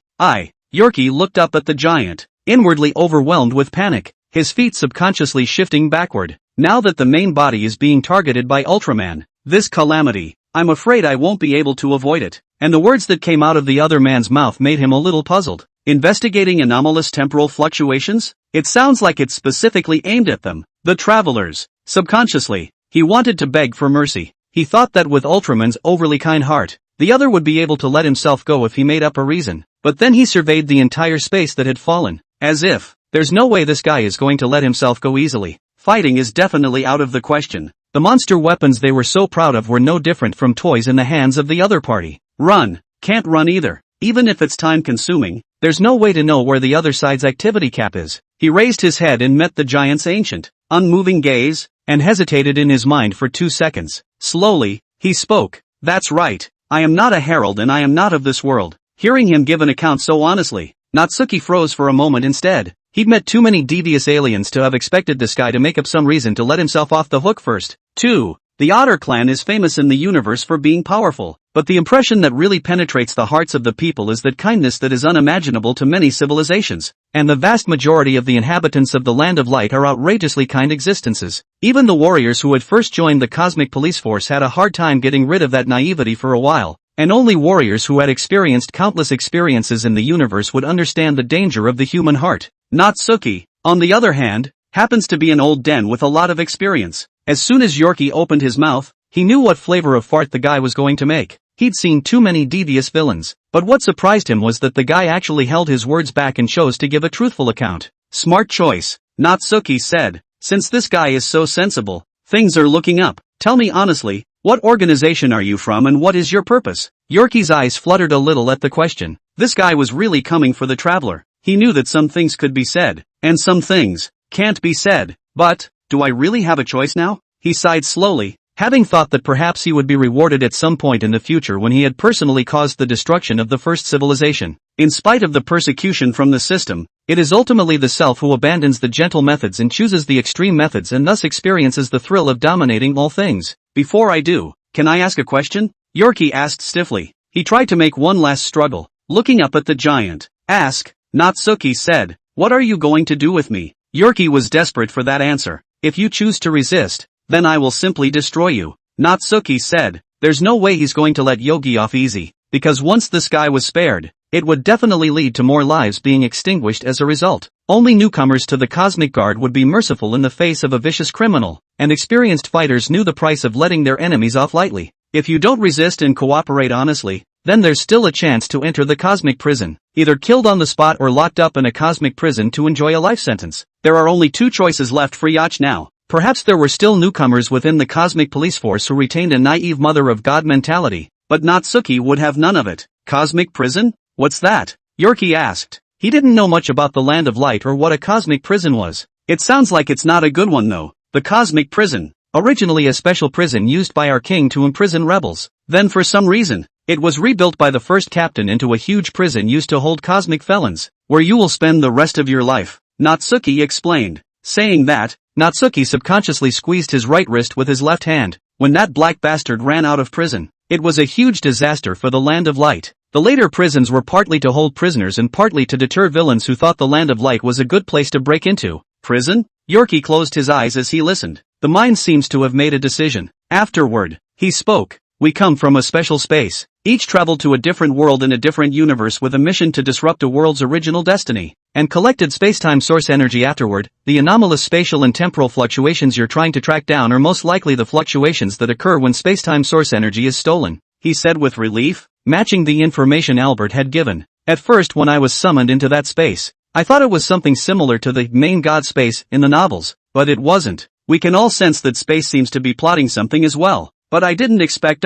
Yorkie looked up at the giant, inwardly overwhelmed with panic, his feet subconsciously shifting backward. Now that the main body is being targeted by Ultraman, this calamity, I'm afraid I won't be able to avoid it. And the words that came out of the other man's mouth made him a little puzzled. Investigating anomalous temporal fluctuations? It sounds like it's specifically aimed at them, the travelers. Subconsciously, he wanted to beg for mercy. He thought that with Ultraman's overly kind heart, the other would be able to let himself go if he made up a reason. But then he surveyed the entire space that had fallen, as if, there's no way this guy is going to let himself go easily. Fighting is definitely out of the question. The monster weapons they were so proud of were no different from toys in the hands of the other party. Run. Can't run either. Even if it's time-consuming, there's no way to know where the other side's activity cap is. He raised his head and met the giant's ancient, unmoving gaze, and hesitated in his mind for 2 seconds. Slowly, he spoke. That's right. I am not a herald and I am not of this world. Hearing him give an account so honestly, Natsuki froze for a moment instead. He'd met too many devious aliens to have expected this guy to make up some reason to let himself off the hook first. 2. The Otter clan is famous in the universe for being powerful, but the impression that really penetrates the hearts of the people is that kindness that is unimaginable to many civilizations, and the vast majority of the inhabitants of the Land of Light are outrageously kind existences. Even the warriors who had first joined the Cosmic Police Force had a hard time getting rid of that naivety for a while, and only warriors who had experienced countless experiences in the universe would understand the danger of the human heart. Natsuki, on the other hand, happens to be an old den with a lot of experience. As soon as Yorkie opened his mouth, he knew what flavor of fart the guy was going to make. He'd seen too many devious villains, but what surprised him was that the guy actually held his words back and chose to give a truthful account. Smart choice, Natsuki said. Since this guy is so sensible, things are looking up. Tell me honestly, what organization are you from and what is your purpose? Yorkie's eyes fluttered a little at the question. This guy was really coming for the traveler. He knew that some things could be said, and some things can't be said. But, do I really have a choice now? He sighed slowly. having thought that perhaps he would be rewarded at some point in the future when he had personally caused the destruction of the first civilization. In spite of the persecution from the system, it is ultimately the self who abandons the gentle methods and chooses the extreme methods and thus experiences the thrill of dominating all things. Before I do, can I ask a question? Yorkie asked stiffly. He tried to make one last struggle, looking up at the giant. Ask, Natsuki said. What are you going to do with me? Yorkie was desperate for that answer. If you choose to resist, then I will simply destroy you. Natsuki said. There's no way he's going to let Yogi off easy, because once this guy was spared, it would definitely lead to more lives being extinguished as a result. Only newcomers to the Cosmic Guard would be merciful in the face of a vicious criminal, and experienced fighters knew the price of letting their enemies off lightly. If you don't resist and cooperate honestly, then there's still a chance to enter the cosmic prison, either killed on the spot or locked up in a cosmic prison to enjoy a life sentence. There are only two choices left for Yacht now. Perhaps there were still newcomers within the cosmic police force who retained a naive mother of God mentality, but Natsuki would have none of it. Cosmic prison? What's that? Yorkie asked. He didn't know much about the Land of Light or what a cosmic prison was. It sounds like it's not a good one though. The cosmic prison, originally a special prison used by our king to imprison rebels. Then for some reason, it was rebuilt by the first captain into a huge prison used to hold cosmic felons, where you will spend the rest of your life, Natsuki explained. Saying that, Natsuki subconsciously squeezed his right wrist with his left hand. When that black bastard ran out of prison, it was a huge disaster for the Land of Light. The later prisons were partly to hold prisoners and partly to deter villains who thought the Land of Light was a good place to break into. Prison? Yorkie closed his eyes as he listened. The mind seems to have made a decision. Afterward, he spoke. We come from a special space. Each traveled to a different world in a different universe with a mission to disrupt a world's original destiny, and collected space-time source energy afterward. The anomalous spatial and temporal fluctuations you're trying to track down are most likely the fluctuations that occur when space-time source energy is stolen, he said with relief, matching the information Albert had given. At first when I was summoned into that space, I thought it was something similar to the main god space in the novels, but it wasn't. We can all sense that space seems to be plotting something as well, but I didn't expect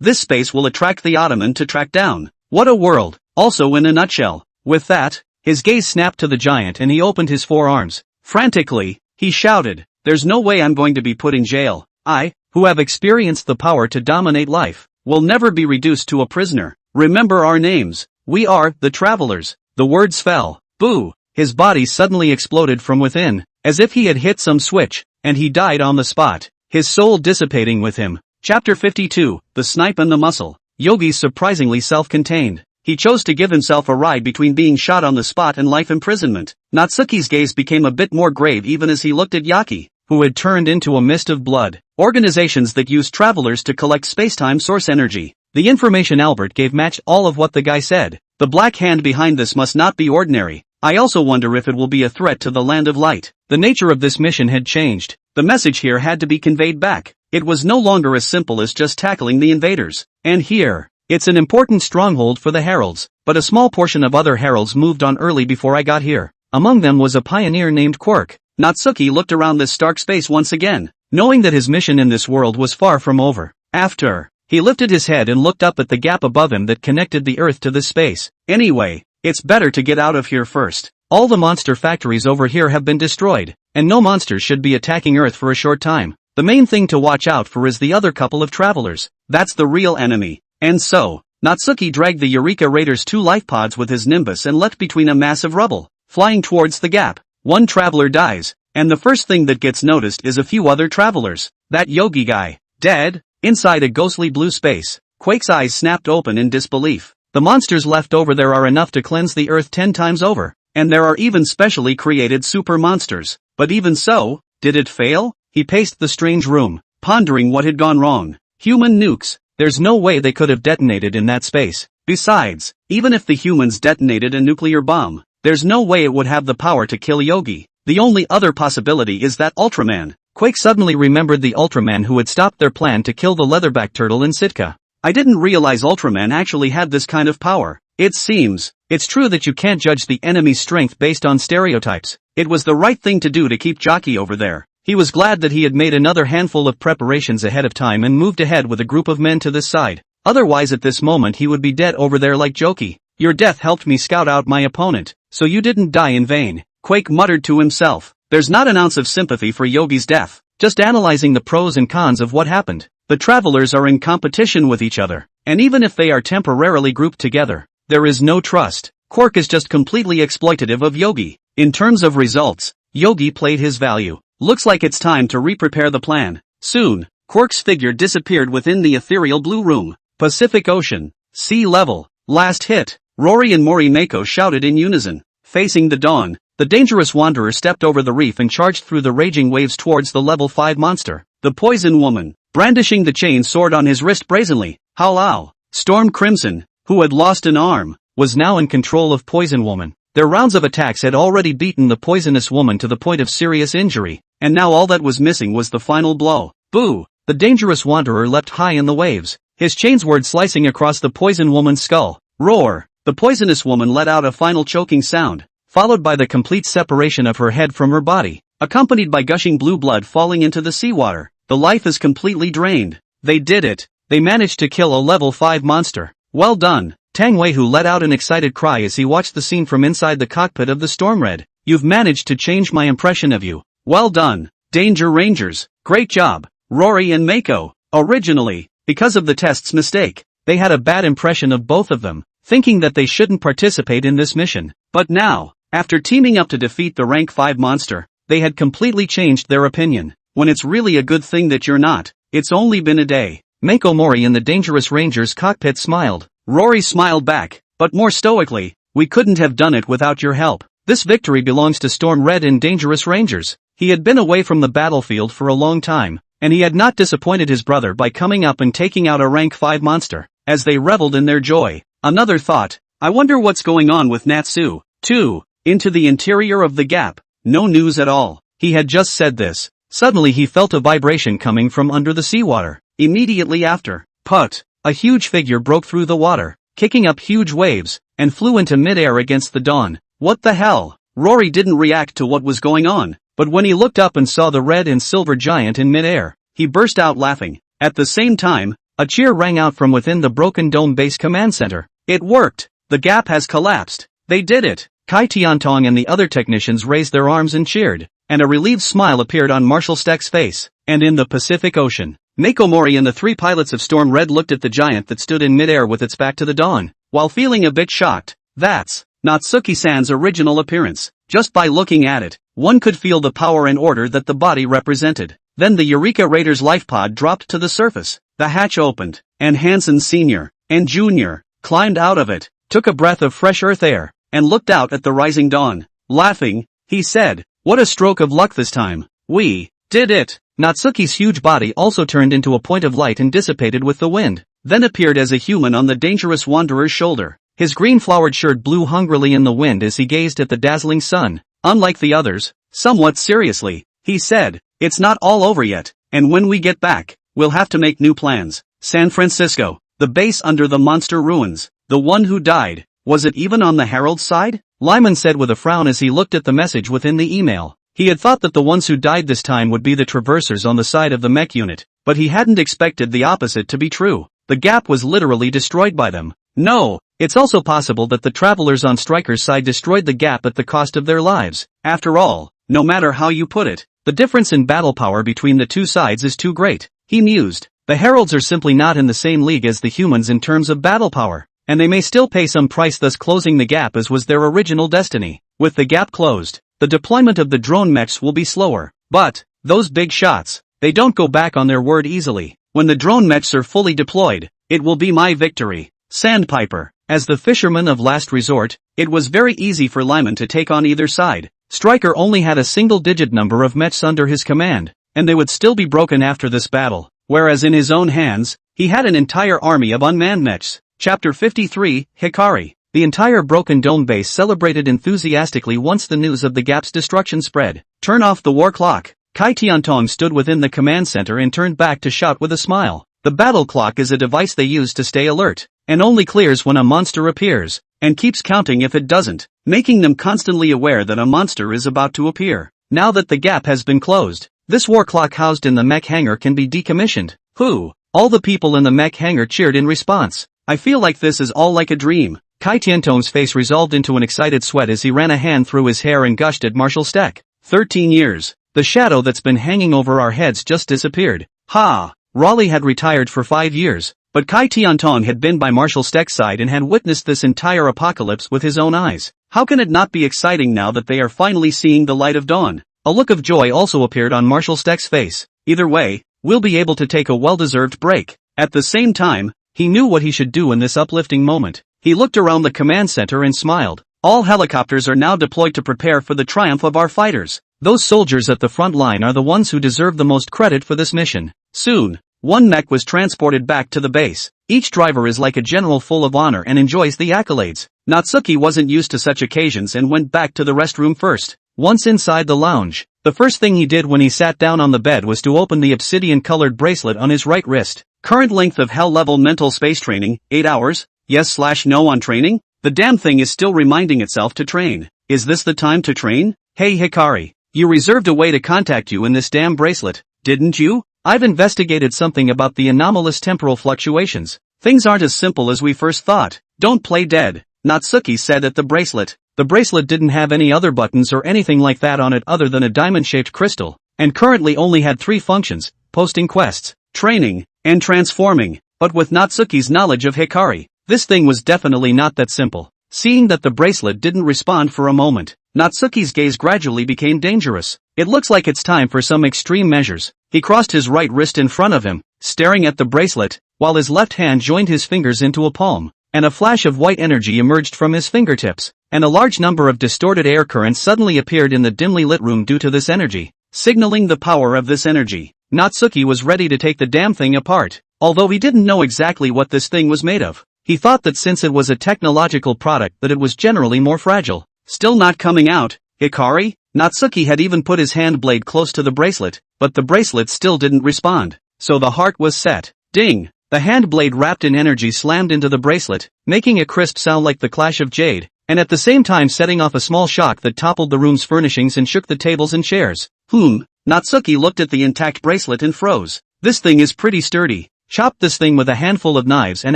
this space will attract the Ottoman to track down. What a world, also in a nutshell. With that, his gaze snapped to the giant and he opened his forearms. Frantically, he shouted, there's no way I'm going to be put in jail. I, who have experienced the power to dominate life, will never be reduced to a prisoner. Remember our names. We are the travelers. The words fell. Boo! His body suddenly exploded from within, as if he had hit some switch, and he died on the spot, his soul dissipating with him. Chapter 52, The Snipe and the Muscle. Yogi's surprisingly self-contained. He chose to give himself a ride between being shot on the spot and life imprisonment. Natsuki's gaze became a bit more grave even as he looked at Yaki, who had turned into a mist of blood. Organizations that use travelers to collect space-time source energy. The information Albert gave matched all of what the guy said. The black hand behind this must not be ordinary. I also wonder if it will be a threat to the Land of Light. The nature of this mission had changed. The message here had to be conveyed back. It was no longer as simple as just tackling the invaders. And here, it's an important stronghold for the heralds, but a small portion of other heralds moved on early before I got here. Among them was a pioneer named Quirk. Natsuki looked around this stark space once again, knowing that his mission in this world was far from over. After, he lifted his head and looked up at the gap above him that connected the Earth to this space. Anyway, it's better to get out of here first. All the monster factories over here have been destroyed, and no monsters should be attacking Earth for a short time. The main thing to watch out for is the other couple of travelers. That's the real enemy. And so, Natsuki dragged the Eureka Raider's 2 life pods with his Nimbus and leapt between a mass of rubble, flying towards the gap. One traveler dies, and the first thing that gets noticed is a few other travelers. That Yogi guy, dead, inside a ghostly blue space. Quake's eyes snapped open in disbelief. The monsters left over there are enough to cleanse the Earth 10 times over, and there are even specially created super monsters. But even so, did it fail? He paced the strange room, pondering what had gone wrong. Human nukes. There's no way they could have detonated in that space. Besides, even if the humans detonated a nuclear bomb, there's no way it would have the power to kill Yogi. The only other possibility is that Ultraman. Quake suddenly remembered the Ultraman who had stopped their plan to kill the leatherback turtle in Sitka. I didn't realize Ultraman actually had this kind of power. It seems, it's true that you can't judge the enemy's strength based on stereotypes. It was the right thing to do to keep Jockey over there. He was glad that he had made another handful of preparations ahead of time and moved ahead with a group of men to this side. Otherwise at this moment he would be dead over there like Jokey. Your death helped me scout out my opponent, so you didn't die in vain, Quake muttered to himself. There's not an ounce of sympathy for Yogi's death. just analyzing the pros and cons of what happened. The travelers are in competition with each other, and even if they are temporarily grouped together, there is no trust. Quark is just completely exploitative of Yogi. In terms of results, Yogi played his value. Looks like it's time to re-prepare the plan. Soon, Quark's figure disappeared within the ethereal blue room. Pacific Ocean. Sea level. Last hit. Rory and Mako shouted in unison. Facing the dawn, the dangerous wanderer stepped over the reef and charged through the raging waves towards the level 5 monster. The Poison Woman, brandishing the chain sword on his wrist brazenly. Howlow. Storm Crimson, who had lost an arm, was now in control of Poison Woman. Their rounds of attacks had already beaten the poisonous woman to the point of serious injury, and now all that was missing was the final blow. Boo! The dangerous wanderer leapt high in the waves, his chainsword slicing across the poison woman's skull. Roar! The poisonous woman let out a final choking sound, followed by the complete separation of her head from her body, accompanied by gushing blue blood falling into the seawater. The life is completely drained. They did it. They managed to kill a level 5 monster. Well done. Tang Weihu let out an excited cry as he watched the scene from inside the cockpit of the Stormred. You've managed to change my impression of you. Well done, Danger Rangers. Great job, Rory and Mako. Originally, because of the test's mistake, they had a bad impression of both of them, thinking that they shouldn't participate in this mission. But now, after teaming up to defeat the rank 5 monster, they had completely changed their opinion. When it's really a good thing that you're not. It's only been a day. Mako Mori in the Dangerous Ranger's cockpit smiled. Rory smiled back, but more stoically. We couldn't have done it without your help. This victory belongs to Storm Red and Dangerous Rangers. He had been away from the battlefield for a long time, and he had not disappointed his brother by coming up and taking out a rank 5 monster. As they reveled in their joy, another thought, I wonder what's going on with Natsu. 2. Into the interior of the gap. No news at all. He had just said this. Suddenly he felt a vibration coming from under the seawater. Immediately after, put, a huge figure broke through the water, kicking up huge waves, and flew into midair against the dawn. What the hell? Rory didn't react to what was going on, but when he looked up and saw the red and silver giant in midair, he burst out laughing. At the same time, a cheer rang out from within the Broken Dome Base Command Center. It worked! The gap has collapsed! They did it! Kai Tiantong and the other technicians raised their arms and cheered, and a relieved smile appeared on Marshal Steck's face. And in the Pacific Ocean, Mako Mori and the 3 pilots of Storm Red looked at the giant that stood in midair with its back to the dawn, while feeling a bit shocked. That's Natsuki-san's original appearance. Just by looking at it, one could feel the power and order that the body represented. Then the Eureka Raider's life pod dropped to the surface. The hatch opened, and Hansen Sr. and Jr. climbed out of it, took a breath of fresh earth air, and looked out at the rising dawn. Laughing, he said, what a stroke of luck this time. We did it. Natsuki's huge body also turned into a point of light and dissipated with the wind, then appeared as a human on the dangerous wanderer's shoulder. His green-flowered shirt blew hungrily in the wind as he gazed at the dazzling sun. Unlike the others, somewhat seriously, he said, it's not all over yet, and when we get back, we'll have to make new plans. San Francisco, the base under the monster ruins, the one who died, was it even on the Herald's side? Lyman said with a frown as he looked at the message within the email. He had thought that the ones who died this time would be the traversers on the side of the mech unit, but he hadn't expected the opposite to be true. The gap was literally destroyed by them. No, it's also possible that the travelers on Stryker's side destroyed the gap at the cost of their lives. After all, no matter how you put it, the difference in battle power between the two sides is too great. He mused. The Heralds are simply not in the same league as the humans in terms of battle power, and they may still pay some price, thus closing the gap as was their original destiny. With the gap closed, the deployment of the drone mechs will be slower, but those big shots, they don't go back on their word easily. When the drone mechs are fully deployed, it will be my victory. Sandpiper. As the fisherman of last resort, it was very easy for Lyman to take on either side. Stryker only had a single-digit number of mechs under his command, and they would still be broken after this battle, whereas in his own hands, he had an entire army of unmanned mechs. Chapter 53, Hikari. The entire Broken Dome base celebrated enthusiastically once the news of the gap's destruction spread. Turn off the war clock. Kai Tiantong stood within the command center and turned back to shout with a smile. The battle clock is a device they use to stay alert, and only clears when a monster appears, and keeps counting if it doesn't, making them constantly aware that a monster is about to appear. Now that the gap has been closed, this war clock housed in the mech hangar can be decommissioned. All the people in the mech hangar cheered in response. I feel like this is all like a dream. Kai Tiantong's face resolved into an excited sweat as he ran a hand through his hair and gushed at Marshal Steck. 13 years. the shadow that's been hanging over our heads just disappeared. Ha! Raleigh had retired for 5 years, but Kai Tiantong had been by Marshal Steck's side and had witnessed this entire apocalypse with his own eyes. How can it not be exciting now that they are finally seeing the light of dawn? A look of joy also appeared on Marshal Steck's face. Either way, we'll be able to take a well-deserved break. At the same time, he knew what he should do in this uplifting moment. He looked around the command center and smiled. All helicopters are now deployed to prepare for the triumph of our fighters. Those soldiers at the front line are the ones who deserve the most credit for this mission. Soon, one mech was transported back to the base. Each driver is like a general full of honor and enjoys the accolades. Natsuki wasn't used to such occasions and went back to the restroom first. Once inside the lounge, the first thing he did when he sat down on the bed was to open the obsidian-colored bracelet on his right wrist. Current length of hell-level mental space training, 8 hours, yes/no on training? The damn thing is still reminding itself to train. Is this the time to train? Hey Hikari, you reserved a way to contact you in this damn bracelet, didn't you? I've investigated something about the anomalous temporal fluctuations. Things aren't as simple as we first thought. Don't play dead, Natsuki said at the bracelet. The bracelet didn't have any other buttons or anything like that on it other than a diamond-shaped crystal, and currently only had 3 functions: posting quests, training, and transforming. But with Natsuki's knowledge of Hikari, this thing was definitely not that simple. Seeing that the bracelet didn't respond for a moment, Natsuki's gaze gradually became dangerous. It looks like it's time for some extreme measures. He crossed his right wrist in front of him, staring at the bracelet, while his left hand joined his fingers into a palm, and a flash of white energy emerged from his fingertips, and a large number of distorted air currents suddenly appeared in the dimly lit room due to this energy, signaling the power of this energy. Natsuki was ready to take the damn thing apart, although he didn't know exactly what this thing was made of. He thought that since it was a technological product that it was generally more fragile. Still not coming out, Hikari? Natsuki had even put his hand blade close to the bracelet, but the bracelet still didn't respond. So the heart was set. Ding! The hand blade wrapped in energy slammed into the bracelet, making a crisp sound like the clash of jade, and at the same time setting off a small shock that toppled the room's furnishings and shook the tables and chairs. Natsuki looked at the intact bracelet and froze. This thing is pretty sturdy. Chopped this thing with a handful of knives and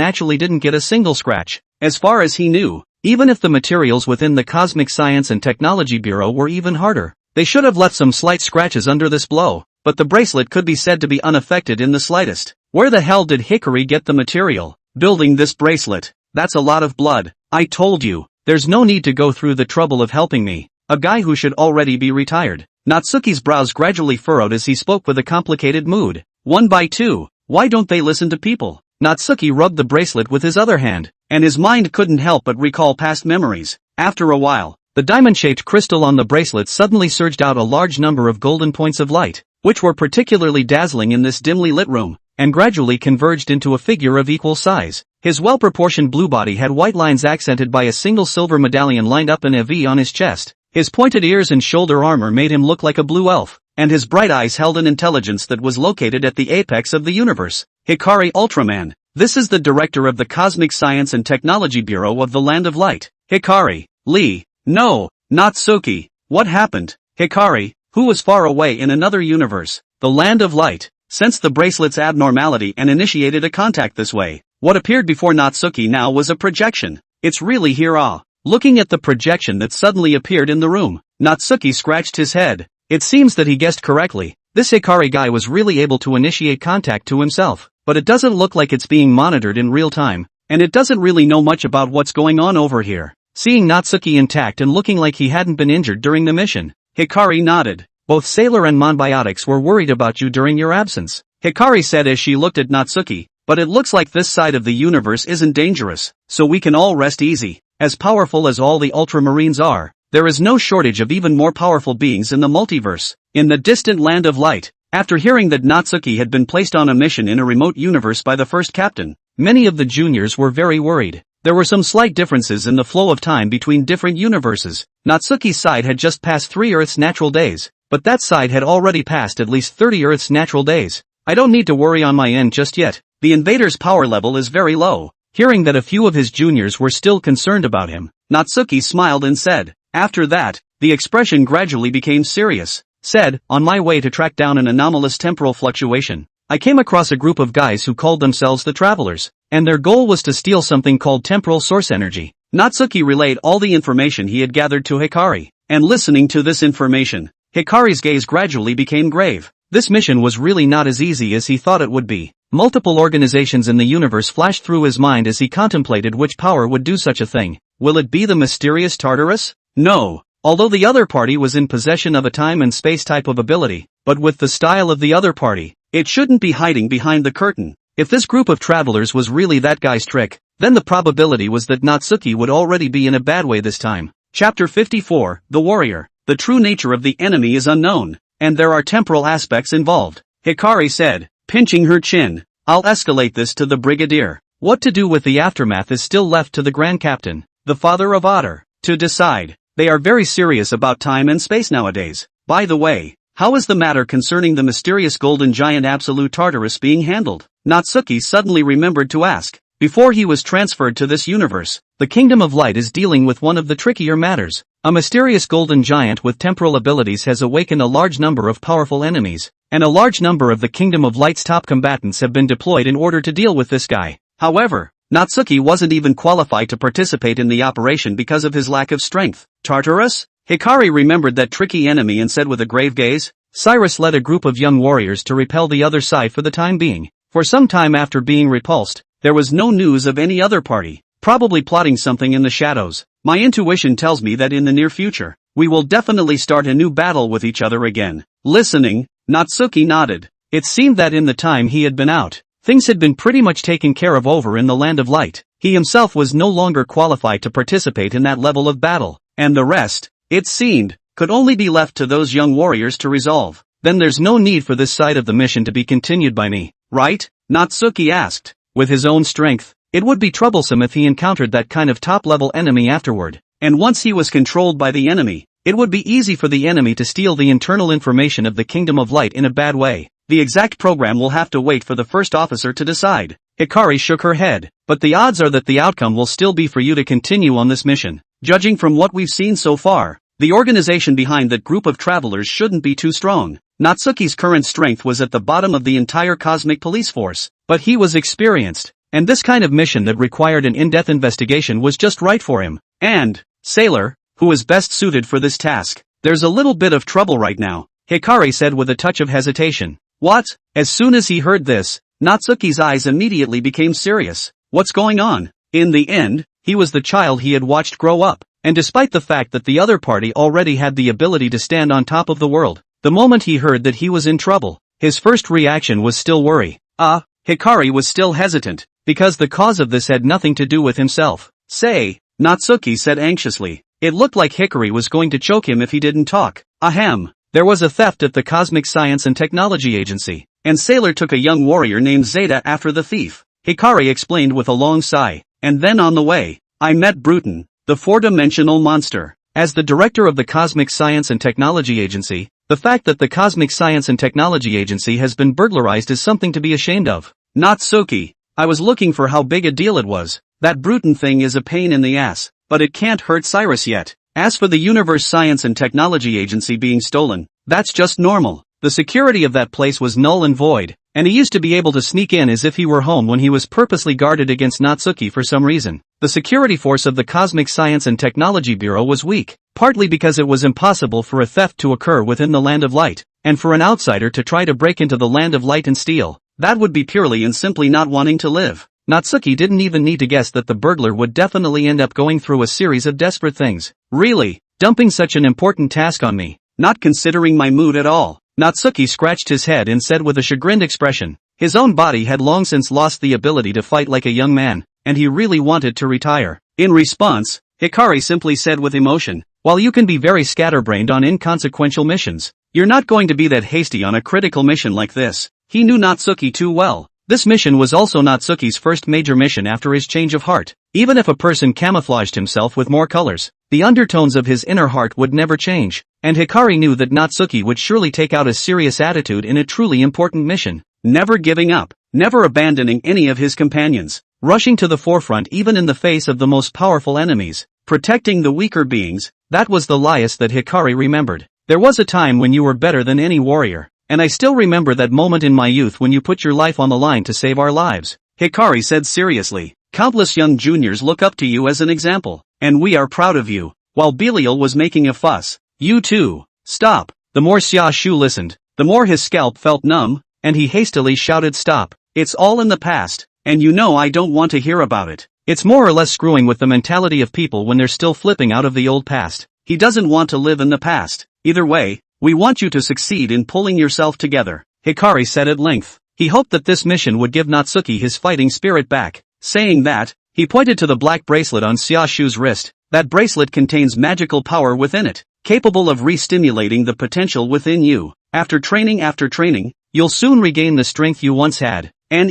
actually didn't get a single scratch. As far as he knew, even if the materials within the Cosmic Science and Technology Bureau were even harder, they should have left some slight scratches under this blow, but the bracelet could be said to be unaffected in the slightest. Where the hell did Hikari get the material? Building this bracelet. That's a lot of blood. I told you, there's no need to go through the trouble of helping me. A guy who should already be retired. Natsuki's brows gradually furrowed as he spoke with a complicated mood. 1 by 2. Why don't they listen to people? Natsuki rubbed the bracelet with his other hand, and his mind couldn't help but recall past memories. After a while, the diamond-shaped crystal on the bracelet suddenly surged out a large number of golden points of light, which were particularly dazzling in this dimly lit room, and gradually converged into a figure of equal size. His well-proportioned blue body had white lines accented by a single silver medallion lined up in a V on his chest. His pointed ears and shoulder armor made him look like a blue elf, and his bright eyes held an intelligence that was located at the apex of the universe. Hikari Ultraman. This is the director of the Cosmic Science and Technology Bureau of the Land of Light. Hikari. Lee. No, Natsuki. What happened? Hikari, who was far away in another universe, the Land of Light, sensed the bracelet's abnormality and initiated a contact this way. What appeared before Natsuki now was a projection. It's really here. Looking at the projection that suddenly appeared in the room, Natsuki scratched his head. It seems that he guessed correctly. This Hikari guy was really able to initiate contact to himself, but it doesn't look like it's being monitored in real time, and it doesn't really know much about what's going on over here. Seeing Natsuki intact and looking like he hadn't been injured during the mission, Hikari nodded. Both Sailor and Manbiotics were worried about you during your absence, Hikari said as she looked at Natsuki, but it looks like this side of the universe isn't dangerous, so we can all rest easy. As powerful as all the Ultramarines are, there is no shortage of even more powerful beings in the multiverse. In the distant Land of Light, after hearing that Natsuki had been placed on a mission in a remote universe by the first captain, many of the juniors were very worried. There were some slight differences in the flow of time between different universes. Natsuki's side had just passed 3 Earth's natural days, but that side had already passed at least 30 Earth's natural days. I don't need to worry on my end just yet. The invader's power level is very low. Hearing that a few of his juniors were still concerned about him, Natsuki smiled and said. After that, the expression gradually became serious. Said, on my way to track down an anomalous temporal fluctuation, I came across a group of guys who called themselves the Travelers, and their goal was to steal something called temporal source energy. Natsuki relayed all the information he had gathered to Hikari, and listening to this information, Hikari's gaze gradually became grave. This mission was really not as easy as he thought it would be. Multiple organizations in the universe flashed through his mind as he contemplated which power would do such a thing. Will it be the mysterious Tartarus? No. Although the other party was in possession of a time and space type of ability, but with the style of the other party, it shouldn't be hiding behind the curtain. If this group of travelers was really that guy's trick, then the probability was that Natsuki would already be in a bad way this time. Chapter 54, The Warrior. The true nature of the enemy is unknown, and there are temporal aspects involved, Hikari said, pinching her chin. I'll escalate this to the brigadier. What to do with the aftermath is still left to the Grand Captain, the father of Otter, to decide. They are very serious about time and space nowadays. By the way, how is the matter concerning the mysterious golden giant Absolute Tartarus being handled? Natsuki suddenly remembered to ask. Before he was transferred to this universe, the Kingdom of Light is dealing with one of the trickier matters. A mysterious golden giant with temporal abilities has awakened a large number of powerful enemies, and a large number of the Kingdom of Light's top combatants have been deployed in order to deal with this guy. However, Natsuki wasn't even qualified to participate in the operation because of his lack of strength. Tartarus? Hikari remembered that tricky enemy and said with a grave gaze. Cyrus led a group of young warriors to repel the other side for the time being. For some time after being repulsed, there was no news of any other party, probably plotting something in the shadows. My intuition tells me that in the near future, we will definitely start a new battle with each other again. Listening, Natsuki nodded. It seemed that in the time he had been out, things had been pretty much taken care of over in the Land of Light. He himself was no longer qualified to participate in that level of battle, and the rest, it seemed, could only be left to those young warriors to resolve. Then there's no need for this side of the mission to be continued by me, right? Natsuki asked. With his own strength, it would be troublesome if he encountered that kind of top-level enemy afterward. And once he was controlled by the enemy, it would be easy for the enemy to steal the internal information of the Kingdom of Light in a bad way. The exact program will have to wait for the first officer to decide. Hikari shook her head, but the odds are that the outcome will still be for you to continue on this mission. Judging from what we've seen so far, the organization behind that group of travelers shouldn't be too strong. Natsuki's current strength was at the bottom of the entire cosmic police force, but he was experienced, and this kind of mission that required an in-depth investigation was just right for him. And, Sailor, who is best suited for this task? There's a little bit of trouble right now, Hikari said with a touch of hesitation. What? As soon as he heard this, Natsuki's eyes immediately became serious. What's going on? In the end, he was the child he had watched grow up, and despite the fact that the other party already had the ability to stand on top of the world, the moment he heard that he was in trouble, his first reaction was still worry. Hikari was still hesitant, because the cause of this had nothing to do with himself. Say, Natsuki said anxiously. It looked like Hikari was going to choke him if he didn't talk. Ahem. There was a theft at the Cosmic Science and Technology Agency, and Sailor took a young warrior named Zeta after the thief. Hikari explained with a long sigh. And then on the way, I met Bruton, the four-dimensional monster. As the director of the Cosmic Science and Technology Agency, the fact that the Cosmic Science and Technology Agency has been burglarized is something to be ashamed of. Natsuki, I was looking for how big a deal it was. That Bruton thing is a pain in the ass, but it can't hurt Cyrus yet. As for the Universe Science and Technology Agency being stolen, that's just normal. The security of that place was null and void, and he used to be able to sneak in as if he were home when he was purposely guarded against Natsuki for some reason. The security force of the Cosmic Science and Technology Bureau was weak, partly because it was impossible for a theft to occur within the Land of Light, and for an outsider to try to break into the Land of Light and steal. That would be purely and simply not wanting to live. Natsuki didn't even need to guess that the burglar would definitely end up going through a series of desperate things. Really? Dumping such an important task on me? Not considering my mood at all. Natsuki scratched his head and said with a chagrined expression. His own body had long since lost the ability to fight like a young man, and he really wanted to retire. In response, Hikari simply said with emotion, while you can be very scatterbrained on inconsequential missions, you're not going to be that hasty on a critical mission like this. He knew Natsuki too well. This mission was also Natsuki's first major mission after his change of heart. Even if a person camouflaged himself with more colors, the undertones of his inner heart would never change, and Hikari knew that Natsuki would surely take out a serious attitude in a truly important mission. Never giving up, never abandoning any of his companions, rushing to the forefront even in the face of the most powerful enemies, protecting the weaker beings. That was the Laius that Hikari remembered. There was a time when you were better than any warrior, and I still remember that moment in my youth when you put your life on the line to save our lives, Hikari said seriously. Countless young juniors look up to you as an example, and we are proud of you. While Belial was making a fuss, you too. Stop. The The more Xia Shu listened, the more his scalp felt numb, and he hastily shouted, "Stop. It's all in the past, and you know I don't want to hear about it." It's more or less screwing with the mentality of people when they're still flipping out of the old past. He doesn't want to live in the past. Either way, we want you to succeed in pulling yourself together, Hikari said at length. He hoped that this mission would give Natsuki his fighting spirit back. Saying that, he pointed to the black bracelet on Xia Shu's wrist. That bracelet contains magical power within it, capable of re-stimulating the potential within you. After training, you'll soon regain the strength you once had, and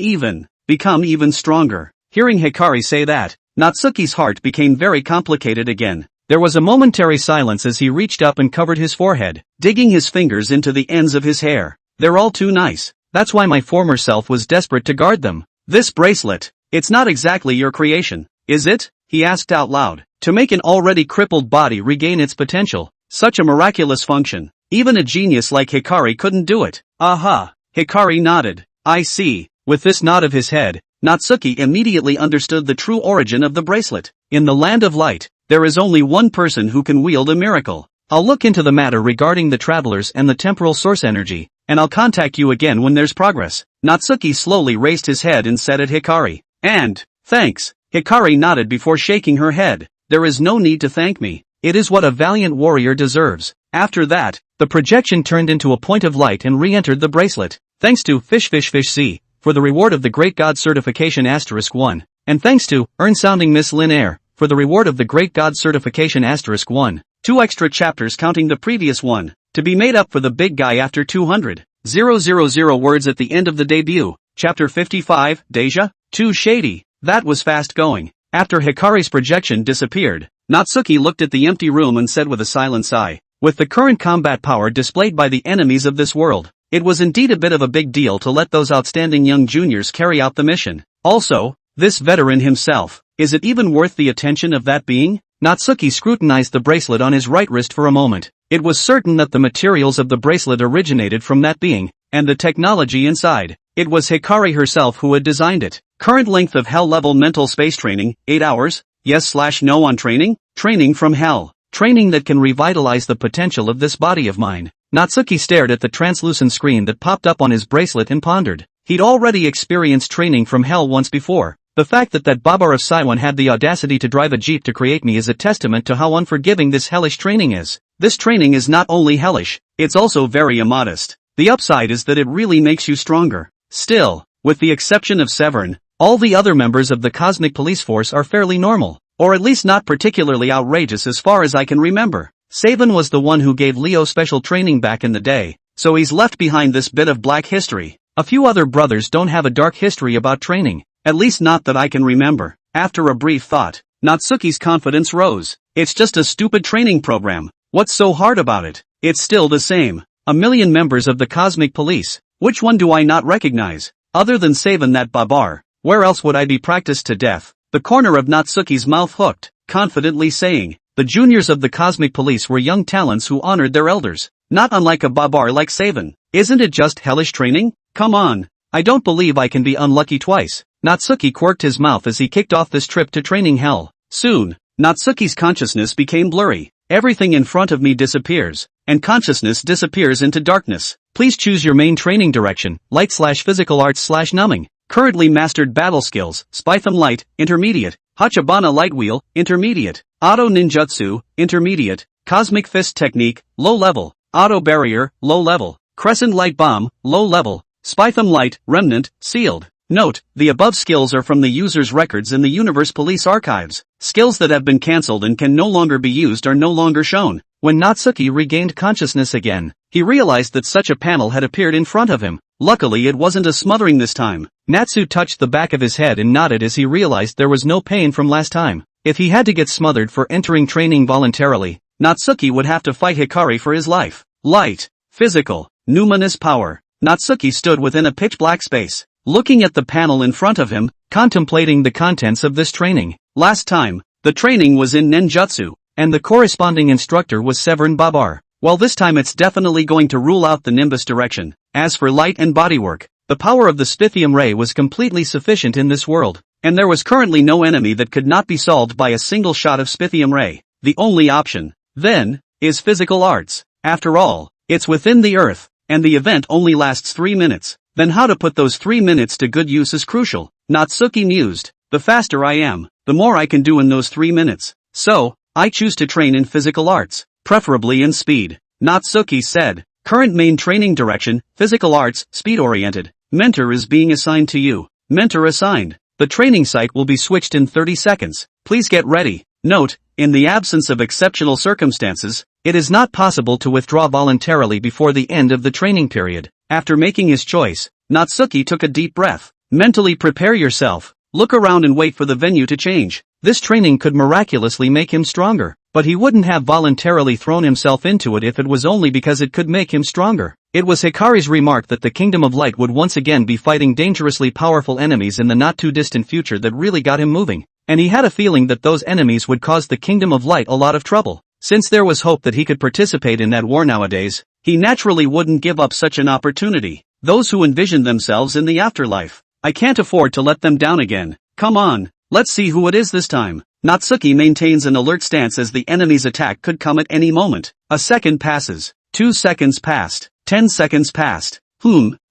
become even stronger. Hearing Hikari say that, Natsuki's heart became very complicated again. There was a momentary silence as he reached up and covered his forehead, digging his fingers into the ends of his hair. They're all too nice. That's why my former self was desperate to guard them. This bracelet, it's not exactly your creation, is it? He asked out loud. To make an already crippled body regain its potential, such a miraculous function, even a genius like Hikari couldn't do it. Aha! Hikari nodded. I see. With this nod of his head, Natsuki immediately understood the true origin of the bracelet. In the land of light, there is only one person who can wield a miracle. I'll look into the matter regarding the travelers and the temporal source energy, and I'll contact you again when there's progress. Natsuki slowly raised his head and said at Hikari. And, thanks. Hikari nodded before shaking her head. There is no need to thank me. It is what a valiant warrior deserves. After that, the projection turned into a point of light and re-entered the bracelet. Thanks to C for the reward of the Great God Certification *1, and thanks to Sounding Miss Lin Air for the reward of the Great God Certification *1. 2 extra chapters counting the previous one, to be made up for the big guy after 200,000 words at the end of the debut. Chapter 55, Deja? Too shady. That was fast going. After Hikari's projection disappeared, Natsuki looked at the empty room and said with a silent sigh, with the current combat power displayed by the enemies of this world, it was indeed a bit of a big deal to let those outstanding young juniors carry out the mission. Also, this veteran himself, is it even worth the attention of that being? Natsuki scrutinized the bracelet on his right wrist for a moment. It was certain that the materials of the bracelet originated from that being, and the technology inside. It was Hikari herself who had designed it. Current length of hell-level mental space training, 8 hours, yes/no on training? Training from hell. Training that can revitalize the potential of this body of mine. Natsuki stared at the translucent screen that popped up on his bracelet and pondered. He'd already experienced training from hell once before. The fact that Babar of Saiwan had the audacity to drive a jeep to create me is a testament to how unforgiving this hellish training is. This training is not only hellish, it's also very immodest. The upside is that it really makes you stronger. Still, with the exception of Severn, all the other members of the Cosmic Police Force are fairly normal, or at least not particularly outrageous as far as I can remember. Saban was the one who gave Leo special training back in the day, so he's left behind this bit of black history. A few other brothers don't have a dark history about training, at least not that I can remember. After a brief thought, Natsuki's confidence rose. It's just a stupid training program. What's so hard about it? It's still the same. A million members of the Cosmic Police. Which one do I not recognize? Other than Saban that Babar, where else would I be practiced to death? The corner of Natsuki's mouth hooked, confidently saying, the juniors of the Cosmic Police were young talents who honored their elders, not unlike a Babar like Saban. Isn't it just hellish training? Come on. I don't believe I can be unlucky twice. Natsuki quirked his mouth as he kicked off this trip to training hell. Soon, Natsuki's consciousness became blurry. Everything in front of me disappears, and consciousness disappears into darkness. Please choose your main training direction, light/physical arts/numbing. Currently mastered battle skills, Spytham Light, Intermediate, Hachibana Light Wheel, Intermediate, Auto Ninjutsu, Intermediate, Cosmic Fist Technique, Low Level, Auto Barrier, Low Level, Crescent Light Bomb, Low Level, Spytham Light, Remnant, Sealed. Note, the above skills are from the user's records in the Universe Police Archives. Skills that have been cancelled and can no longer be used are no longer shown. When Natsuki regained consciousness again, he realized that such a panel had appeared in front of him. Luckily it wasn't a smothering this time. Natsu touched the back of his head and nodded as he realized there was no pain from last time. If he had to get smothered for entering training voluntarily, Natsuki would have to fight Hikari for his life. Light, physical, numinous power. Natsuki stood within a pitch-black space, looking at the panel in front of him, contemplating the contents of this training. Last time, the training was in ninjutsu, and the corresponding instructor was Severn Babar. Well, this time it's definitely going to rule out the Nimbus direction. As for light and bodywork, the power of the Spithium Ray was completely sufficient in this world, and there was currently no enemy that could not be solved by a single shot of Spithium Ray. The only option, then, is physical arts. After all, It's within the earth, and the event only lasts 3 minutes. Then how to put those 3 minutes to good use is crucial, Natsuki mused. The faster I am, the more I can do in those 3 minutes. So, I choose to train in physical arts, preferably in speed. Natsuki said. Current main training direction, physical arts, speed-oriented. Mentor is being assigned to you. Mentor assigned. The training site will be switched in 30 seconds. Please get ready. Note, in the absence of exceptional circumstances, it is not possible to withdraw voluntarily before the end of the training period. After making his choice, Natsuki took a deep breath. Mentally prepare yourself. Look around and wait for the venue to change. This training could miraculously make him stronger, but he wouldn't have voluntarily thrown himself into it if it was only because it could make him stronger. It was Hikari's remark that the Kingdom of Light would once again be fighting dangerously powerful enemies in the not-too-distant future that really got him moving, and he had a feeling that those enemies would cause the Kingdom of Light a lot of trouble. Since there was hope that he could participate in that war nowadays, he naturally wouldn't give up such an opportunity. Those who envision themselves in the afterlife, I can't afford to let them down again. Come on, let's see who it is this time. Natsuki maintains an alert stance as the enemy's attack could come at any moment. A second passes. 2 seconds passed. 10 seconds passed.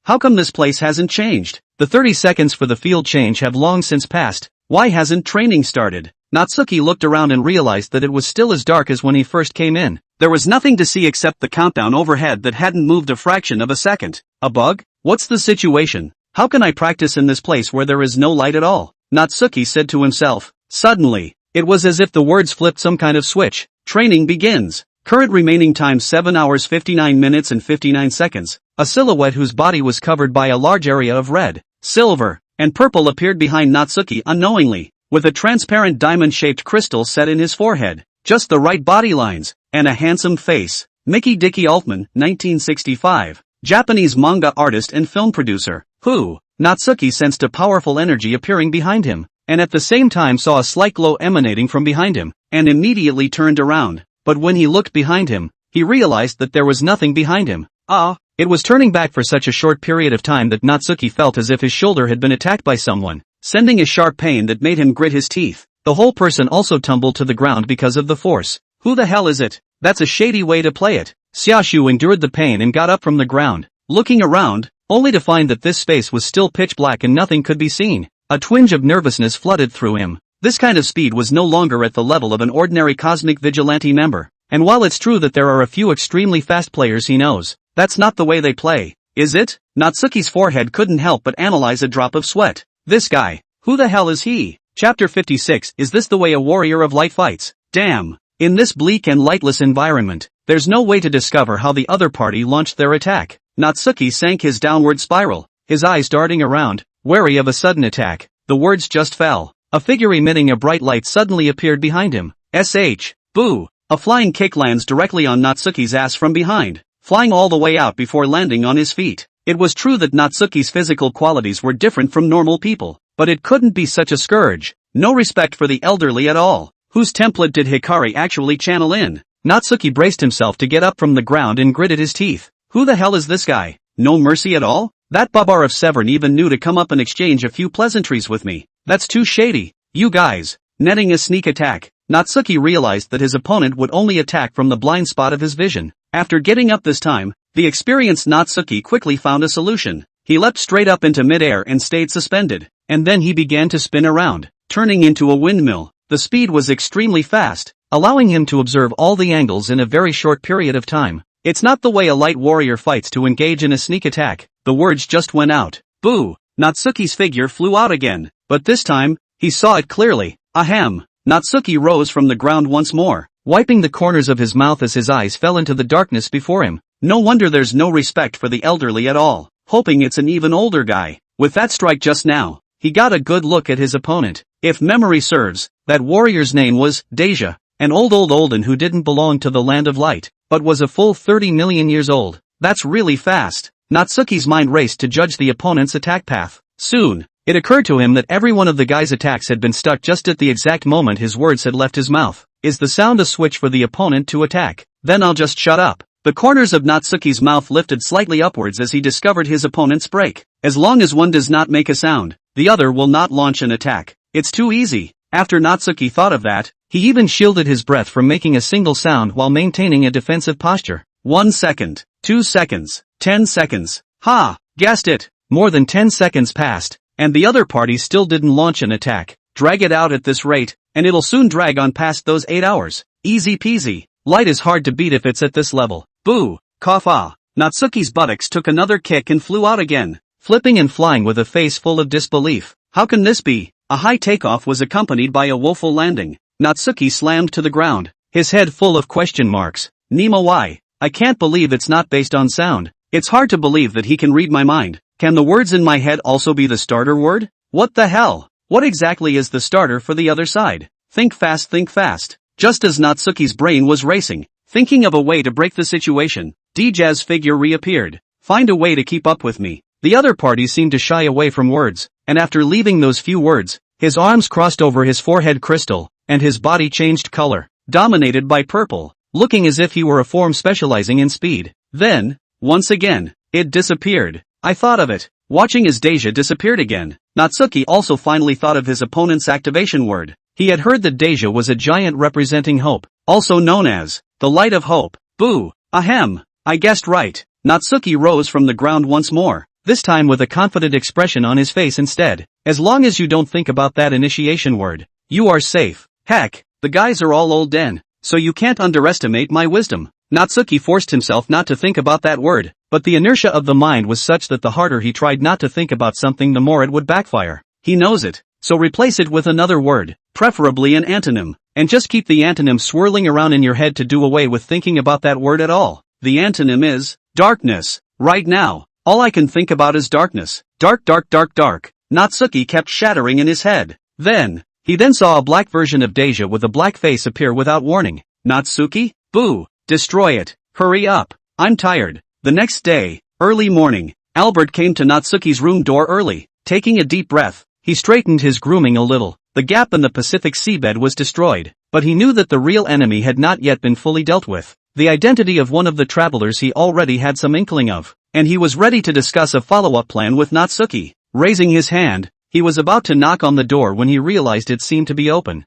How come this place hasn't changed? The 30 seconds for the field change have long since passed. Why hasn't training started? Natsuki looked around and realized that it was still as dark as when he first came in. There was nothing to see except the countdown overhead that hadn't moved a fraction of a second. A bug? What's the situation? How can I practice in this place where there is no light at all? Natsuki said to himself. Suddenly, it was as if the words flipped some kind of switch. Training begins. Current remaining time 7 hours 59 minutes and 59 seconds. A silhouette whose body was covered by a large area of red, silver, and purple appeared behind Natsuki unknowingly, with a transparent diamond-shaped crystal set in his forehead. Just the right body lines, and a handsome face. Mickey Dickey Altman, 1965. Japanese manga artist and film producer. Who? Natsuki sensed a powerful energy appearing behind him, and at the same time saw a slight glow emanating from behind him, and immediately turned around. But when he looked behind him, he realized that there was nothing behind him. It was turning back for such a short period of time that Natsuki felt as if his shoulder had been attacked by someone, sending a sharp pain that made him grit his teeth. The whole person also tumbled to the ground because of the force. Who the hell is it? That's a shady way to play it. Xiaoshu endured the pain and got up from the ground, looking around, only to find that this space was still pitch black and nothing could be seen. A twinge of nervousness flooded through him. This kind of speed was no longer at the level of an ordinary cosmic vigilante member. And while it's true that there are a few extremely fast players he knows, that's not the way they play, is it? Natsuki's forehead couldn't help but analyze a drop of sweat. This guy, who the hell is he? Chapter 56. Is this the way a warrior of light fights? Damn. In this bleak and lightless environment, there's no way to discover how the other party launched their attack. Natsuki sank his downward spiral, his eyes darting around, wary of a sudden attack. The words just fell. A figure emitting a bright light suddenly appeared behind him. Boo! A flying kick lands directly on Natsuki's ass from behind, flying all the way out before landing on his feet. It was true that Natsuki's physical qualities were different from normal people, but it couldn't be such a scourge. No respect for the elderly at all. Whose template did Hikari actually channel in? Natsuki braced himself to get up from the ground and gritted his teeth. Who the hell is this guy? No mercy at all? That Babar of Severn even knew to come up and exchange a few pleasantries with me. That's too shady. You guys. Netting a sneak attack. Natsuki realized that his opponent would only attack from the blind spot of his vision. After getting up this time, the experienced Natsuki quickly found a solution. He leapt straight up into midair and stayed suspended, and then he began to spin around, turning into a windmill. The speed was extremely fast, allowing him to observe all the angles in a very short period of time. It's not the way a light warrior fights to engage in a sneak attack. The words just went out. Boo! Natsuki's figure flew out again, but this time, he saw it clearly. Ahem! Natsuki rose from the ground once more, wiping the corners of his mouth as his eyes fell into the darkness before him. No wonder there's no respect for the elderly at all. Hoping it's an even older guy. With that strike just now, he got a good look at his opponent. If memory serves, that warrior's name was Deja, an olden who didn't belong to the land of light, but was a full 30 million years old. That's really fast. Natsuki's mind raced to judge the opponent's attack path. Soon, it occurred to him that every one of the guy's attacks had been stuck just at the exact moment his words had left his mouth. Is the sound a switch for the opponent to attack? Then I'll just shut up. The corners of Natsuki's mouth lifted slightly upwards as he discovered his opponent's break. As long as one does not make a sound, the other will not launch an attack. It's too easy. After Natsuki thought of that, he even shielded his breath from making a single sound while maintaining a defensive posture. 1 second, 2 seconds, 10 seconds. Ha! Guessed it! More than 10 seconds passed, and the other party still didn't launch an attack. Drag it out at this rate, and it'll soon drag on past those 8 hours. Easy peasy. Light is hard to beat if it's at this level. Boo! Cough ah! Natsuki's buttocks took another kick and flew out again, flipping and flying with a face full of disbelief. How can this be? A high takeoff was accompanied by a woeful landing. Natsuki slammed to the ground, his head full of question marks. Nima, why? I can't believe it's not based on sound. It's hard to believe that he can read my mind. Can the words in my head also be the starter word? What the hell? What exactly is the starter for the other side? Think fast, think fast. Just as Natsuki's brain was racing, thinking of a way to break the situation, Dja's figure reappeared. Find a way to keep up with me. The other party seemed to shy away from words, and after leaving those few words, his arms crossed over his forehead crystal, and his body changed color, dominated by purple, looking as if he were a form specializing in speed. Then, once again, it disappeared. I thought of it. Watching as Dja disappeared again, Natsuki also finally thought of his opponent's activation word. He had heard that Dja was a giant representing hope, also known as the light of hope. Boo! Ahem! I guessed right. Natsuki rose from the ground once more, this time with a confident expression on his face instead. As long as you don't think about that initiation word, you are safe. Heck, the guys are all old den, so you can't underestimate my wisdom. Natsuki forced himself not to think about that word, but the inertia of the mind was such that the harder he tried not to think about something the more it would backfire. He knows it, so replace it with another word, preferably an antonym, and just keep the antonym swirling around in your head to do away with thinking about that word at all. The antonym is darkness. Right now, all I can think about is darkness. Dark, dark, dark, dark. Natsuki kept shattering in his head. He then saw a black version of Dja with a black face appear without warning. Natsuki? Boo! Destroy it. Hurry up. I'm tired. The next day, early morning, Albert came to Natsuki's room door early. Taking a deep breath, he straightened his grooming a little. The gap in the Pacific seabed was destroyed, but he knew that the real enemy had not yet been fully dealt with. The identity of one of the travelers he already had some inkling of, and he was ready to discuss a follow-up plan with Natsuki. Raising his hand, he was about to knock on the door when he realized it seemed to be open.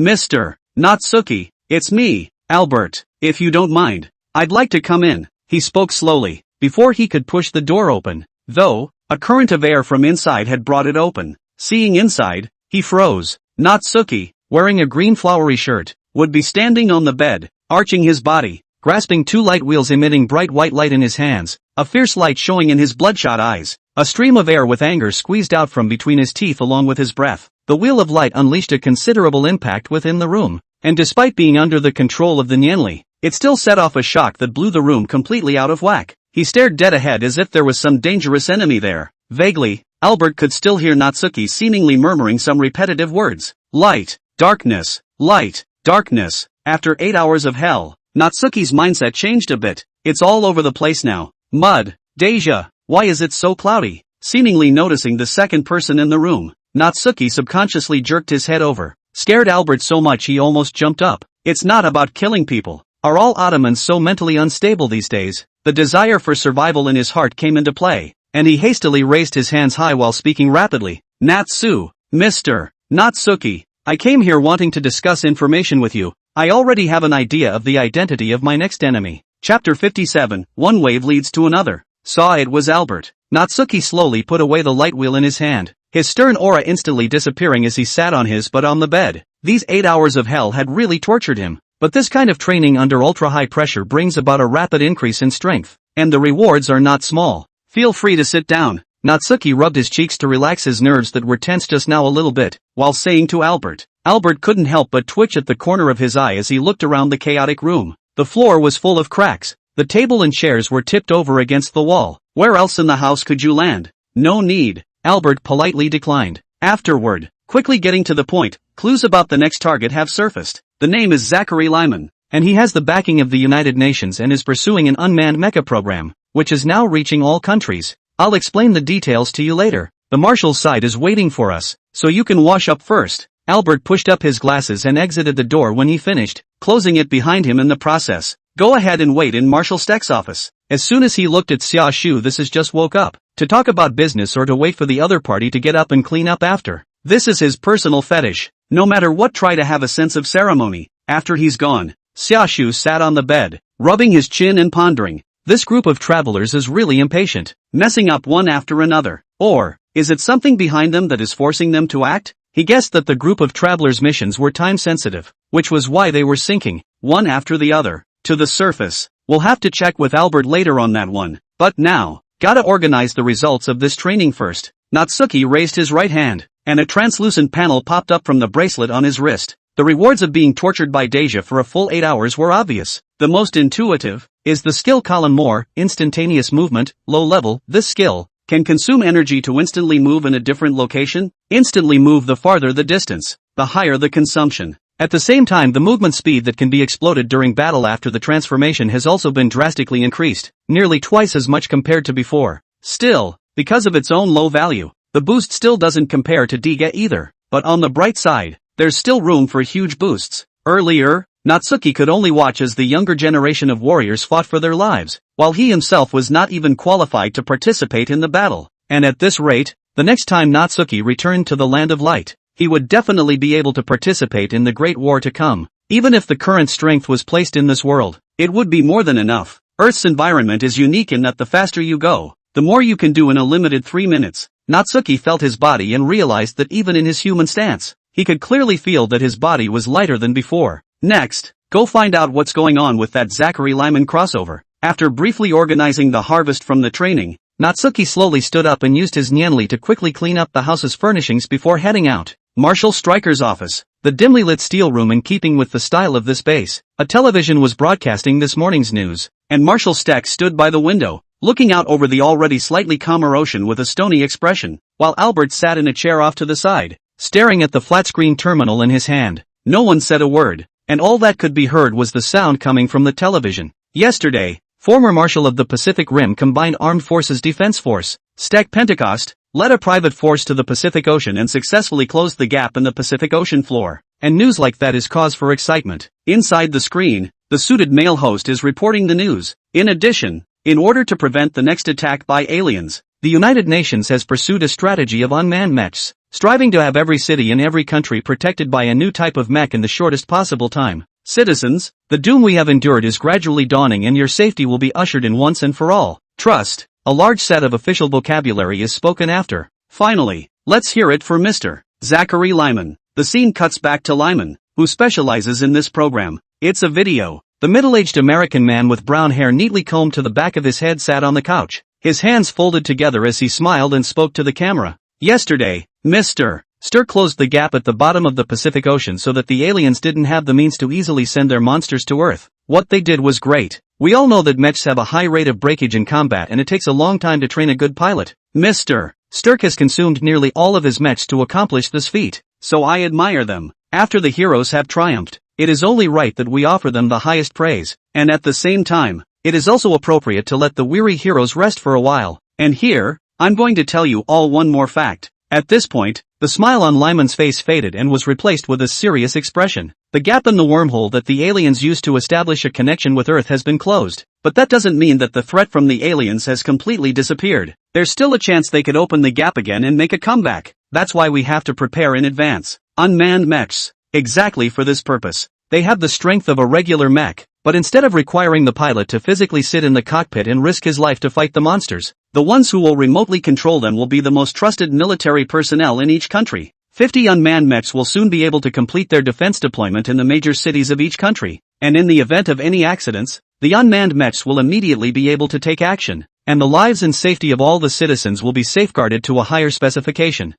Mr. Natsuki, it's me, Albert. If you don't mind, I'd like to come in. He spoke slowly, before he could push the door open, though, a current of air from inside had brought it open. Seeing inside, he froze. Natsuki, wearing a green flowery shirt, would be standing on the bed, arching his body, grasping two light wheels emitting bright white light in his hands, a fierce light showing in his bloodshot eyes. A stream of air with anger squeezed out from between his teeth along with his breath. The wheel of light unleashed a considerable impact within the room, and despite being under the control of the Nyenli, it still set off a shock that blew the room completely out of whack. He stared dead ahead as if there was some dangerous enemy there. Vaguely, Albert could still hear Natsuki seemingly murmuring some repetitive words. Light, darkness, light, darkness. After 8 hours of hell, Natsuki's mindset changed a bit. It's all over the place now. Mud. Dja, why is it so cloudy? Seemingly noticing the second person in the room, Natsuki subconsciously jerked his head over, scared Albert so much he almost jumped up. It's not about killing people. Are all Ottomans so mentally unstable these days? The desire for survival in his heart came into play, and he hastily raised his hands high while speaking rapidly. Natsu, Mr. Natsuki, I came here wanting to discuss information with you. I already have an idea of the identity of my next enemy. Chapter 57, One wave leads to another. Saw it was Albert. Natsuki slowly put away the light wheel in his hand, his stern aura instantly disappearing as he sat on his butt on the bed. These 8 hours of hell had really tortured him. But this kind of training under ultra-high pressure brings about a rapid increase in strength, and the rewards are not small. Feel free to sit down. Natsuki rubbed his cheeks to relax his nerves that were tense just now a little bit, while saying to Albert. Albert couldn't help but twitch at the corner of his eye as he looked around the chaotic room. The floor was full of cracks. The table and chairs were tipped over against the wall. Where else in the house could you land? No need. Albert politely declined. Afterward, quickly getting to the point, clues about the next target have surfaced. The name is Zachary Lyman, and he has the backing of the United Nations and is pursuing an unmanned mecha program, which is now reaching all countries. I'll explain the details to you later. The marshal's side is waiting for us, so you can wash up first. Albert pushed up his glasses and exited the door when he finished, closing it behind him in the process. Go ahead and wait in Marshal Steck's office. As soon as he looked at Xia Shu, this is just woke up, to talk about business or to wait for the other party to get up and clean up after. This is his personal fetish. No matter what, try to have a sense of ceremony. After he's gone, Xia Shu sat on the bed, rubbing his chin and pondering. This group of travelers is really impatient, messing up one after another. Or, is it something behind them that is forcing them to act? He guessed that the group of travelers' missions were time-sensitive, which was why they were sinking, one after the other, to the surface. We'll have to check with Albert later on that one. But now, gotta organize the results of this training first. Natsuki raised his right hand, and a translucent panel popped up from the bracelet on his wrist. The rewards of being tortured by Deja for a full 8 hours were obvious. The most intuitive is the skill column more, instantaneous movement, low level. This skill can consume energy to instantly move in a different location, instantly move the farther the distance, the higher the consumption. At the same time, the movement speed that can be exploded during battle after the transformation has also been drastically increased, nearly twice as much compared to before. Still, because of its own low value, the boost still doesn't compare to Diga either. But on the bright side, there's still room for huge boosts. Earlier, Natsuki could only watch as the younger generation of warriors fought for their lives, while he himself was not even qualified to participate in the battle. And at this rate, the next time Natsuki returned to the Land of Light, he would definitely be able to participate in the Great War to come. Even if the current strength was placed in this world, it would be more than enough. Earth's environment is unique in that the faster you go, the more you can do in a limited 3 minutes. Natsuki felt his body and realized that even in his human stance, he could clearly feel that his body was lighter than before. Next, go find out what's going on with that Zachary Lyman crossover. After briefly organizing the harvest from the training, Natsuki slowly stood up and used his Nyanli to quickly clean up the house's furnishings before heading out. Marshal Stryker's office, the dimly lit steel room in keeping with the style of this base. A television was broadcasting this morning's news, and Marshal Steck stood by the window, looking out over the already slightly calmer ocean with a stony expression, while Albert sat in a chair off to the side, staring at the flat-screen terminal in his hand. No one said a word, and all that could be heard was the sound coming from the television. Yesterday, former Marshal of the Pacific Rim Combined Armed Forces Defense Force, Steck Pentecost, led a private force to the Pacific Ocean and successfully closed the gap in the Pacific Ocean floor. And news like that is cause for excitement. Inside the screen, the suited male host is reporting the news. In addition, in order to prevent the next attack by aliens, the United Nations has pursued a strategy of unmanned mechs, striving to have every city in every country protected by a new type of mech in the shortest possible time. Citizens, the doom we have endured is gradually dawning and your safety will be ushered in once and for all. Trust. A large set of official vocabulary is spoken after. Finally, let's hear it for Mr. Zachary Lyman. The scene cuts back to Lyman, who specializes in this program. It's a video. The middle-aged American man with brown hair neatly combed to the back of his head sat on the couch, his hands folded together as he smiled and spoke to the camera. Yesterday, Mr. Stir closed the gap at the bottom of the Pacific Ocean so that the aliens didn't have the means to easily send their monsters to Earth. What they did was great. We all know that mechs have a high rate of breakage in combat and it takes a long time to train a good pilot. Mr. Stirk has consumed nearly all of his mechs to accomplish this feat, so I admire them. After the heroes have triumphed, it is only right that we offer them the highest praise, and at the same time, it is also appropriate to let the weary heroes rest for a while. And here, I'm going to tell you all one more fact. At this point, the smile on Lyman's face faded and was replaced with a serious expression. The gap in the wormhole that the aliens used to establish a connection with Earth has been closed, but that doesn't mean that the threat from the aliens has completely disappeared. There's still a chance they could open the gap again and make a comeback. That's why we have to prepare in advance. Unmanned mechs. Exactly for this purpose. They have the strength of a regular mech, but instead of requiring the pilot to physically sit in the cockpit and risk his life to fight the monsters, the ones who will remotely control them will be the most trusted military personnel in each country. 50 unmanned mechs will soon be able to complete their defense deployment in the major cities of each country, and in the event of any accidents, the unmanned mechs will immediately be able to take action, and the lives and safety of all the citizens will be safeguarded to a higher specification.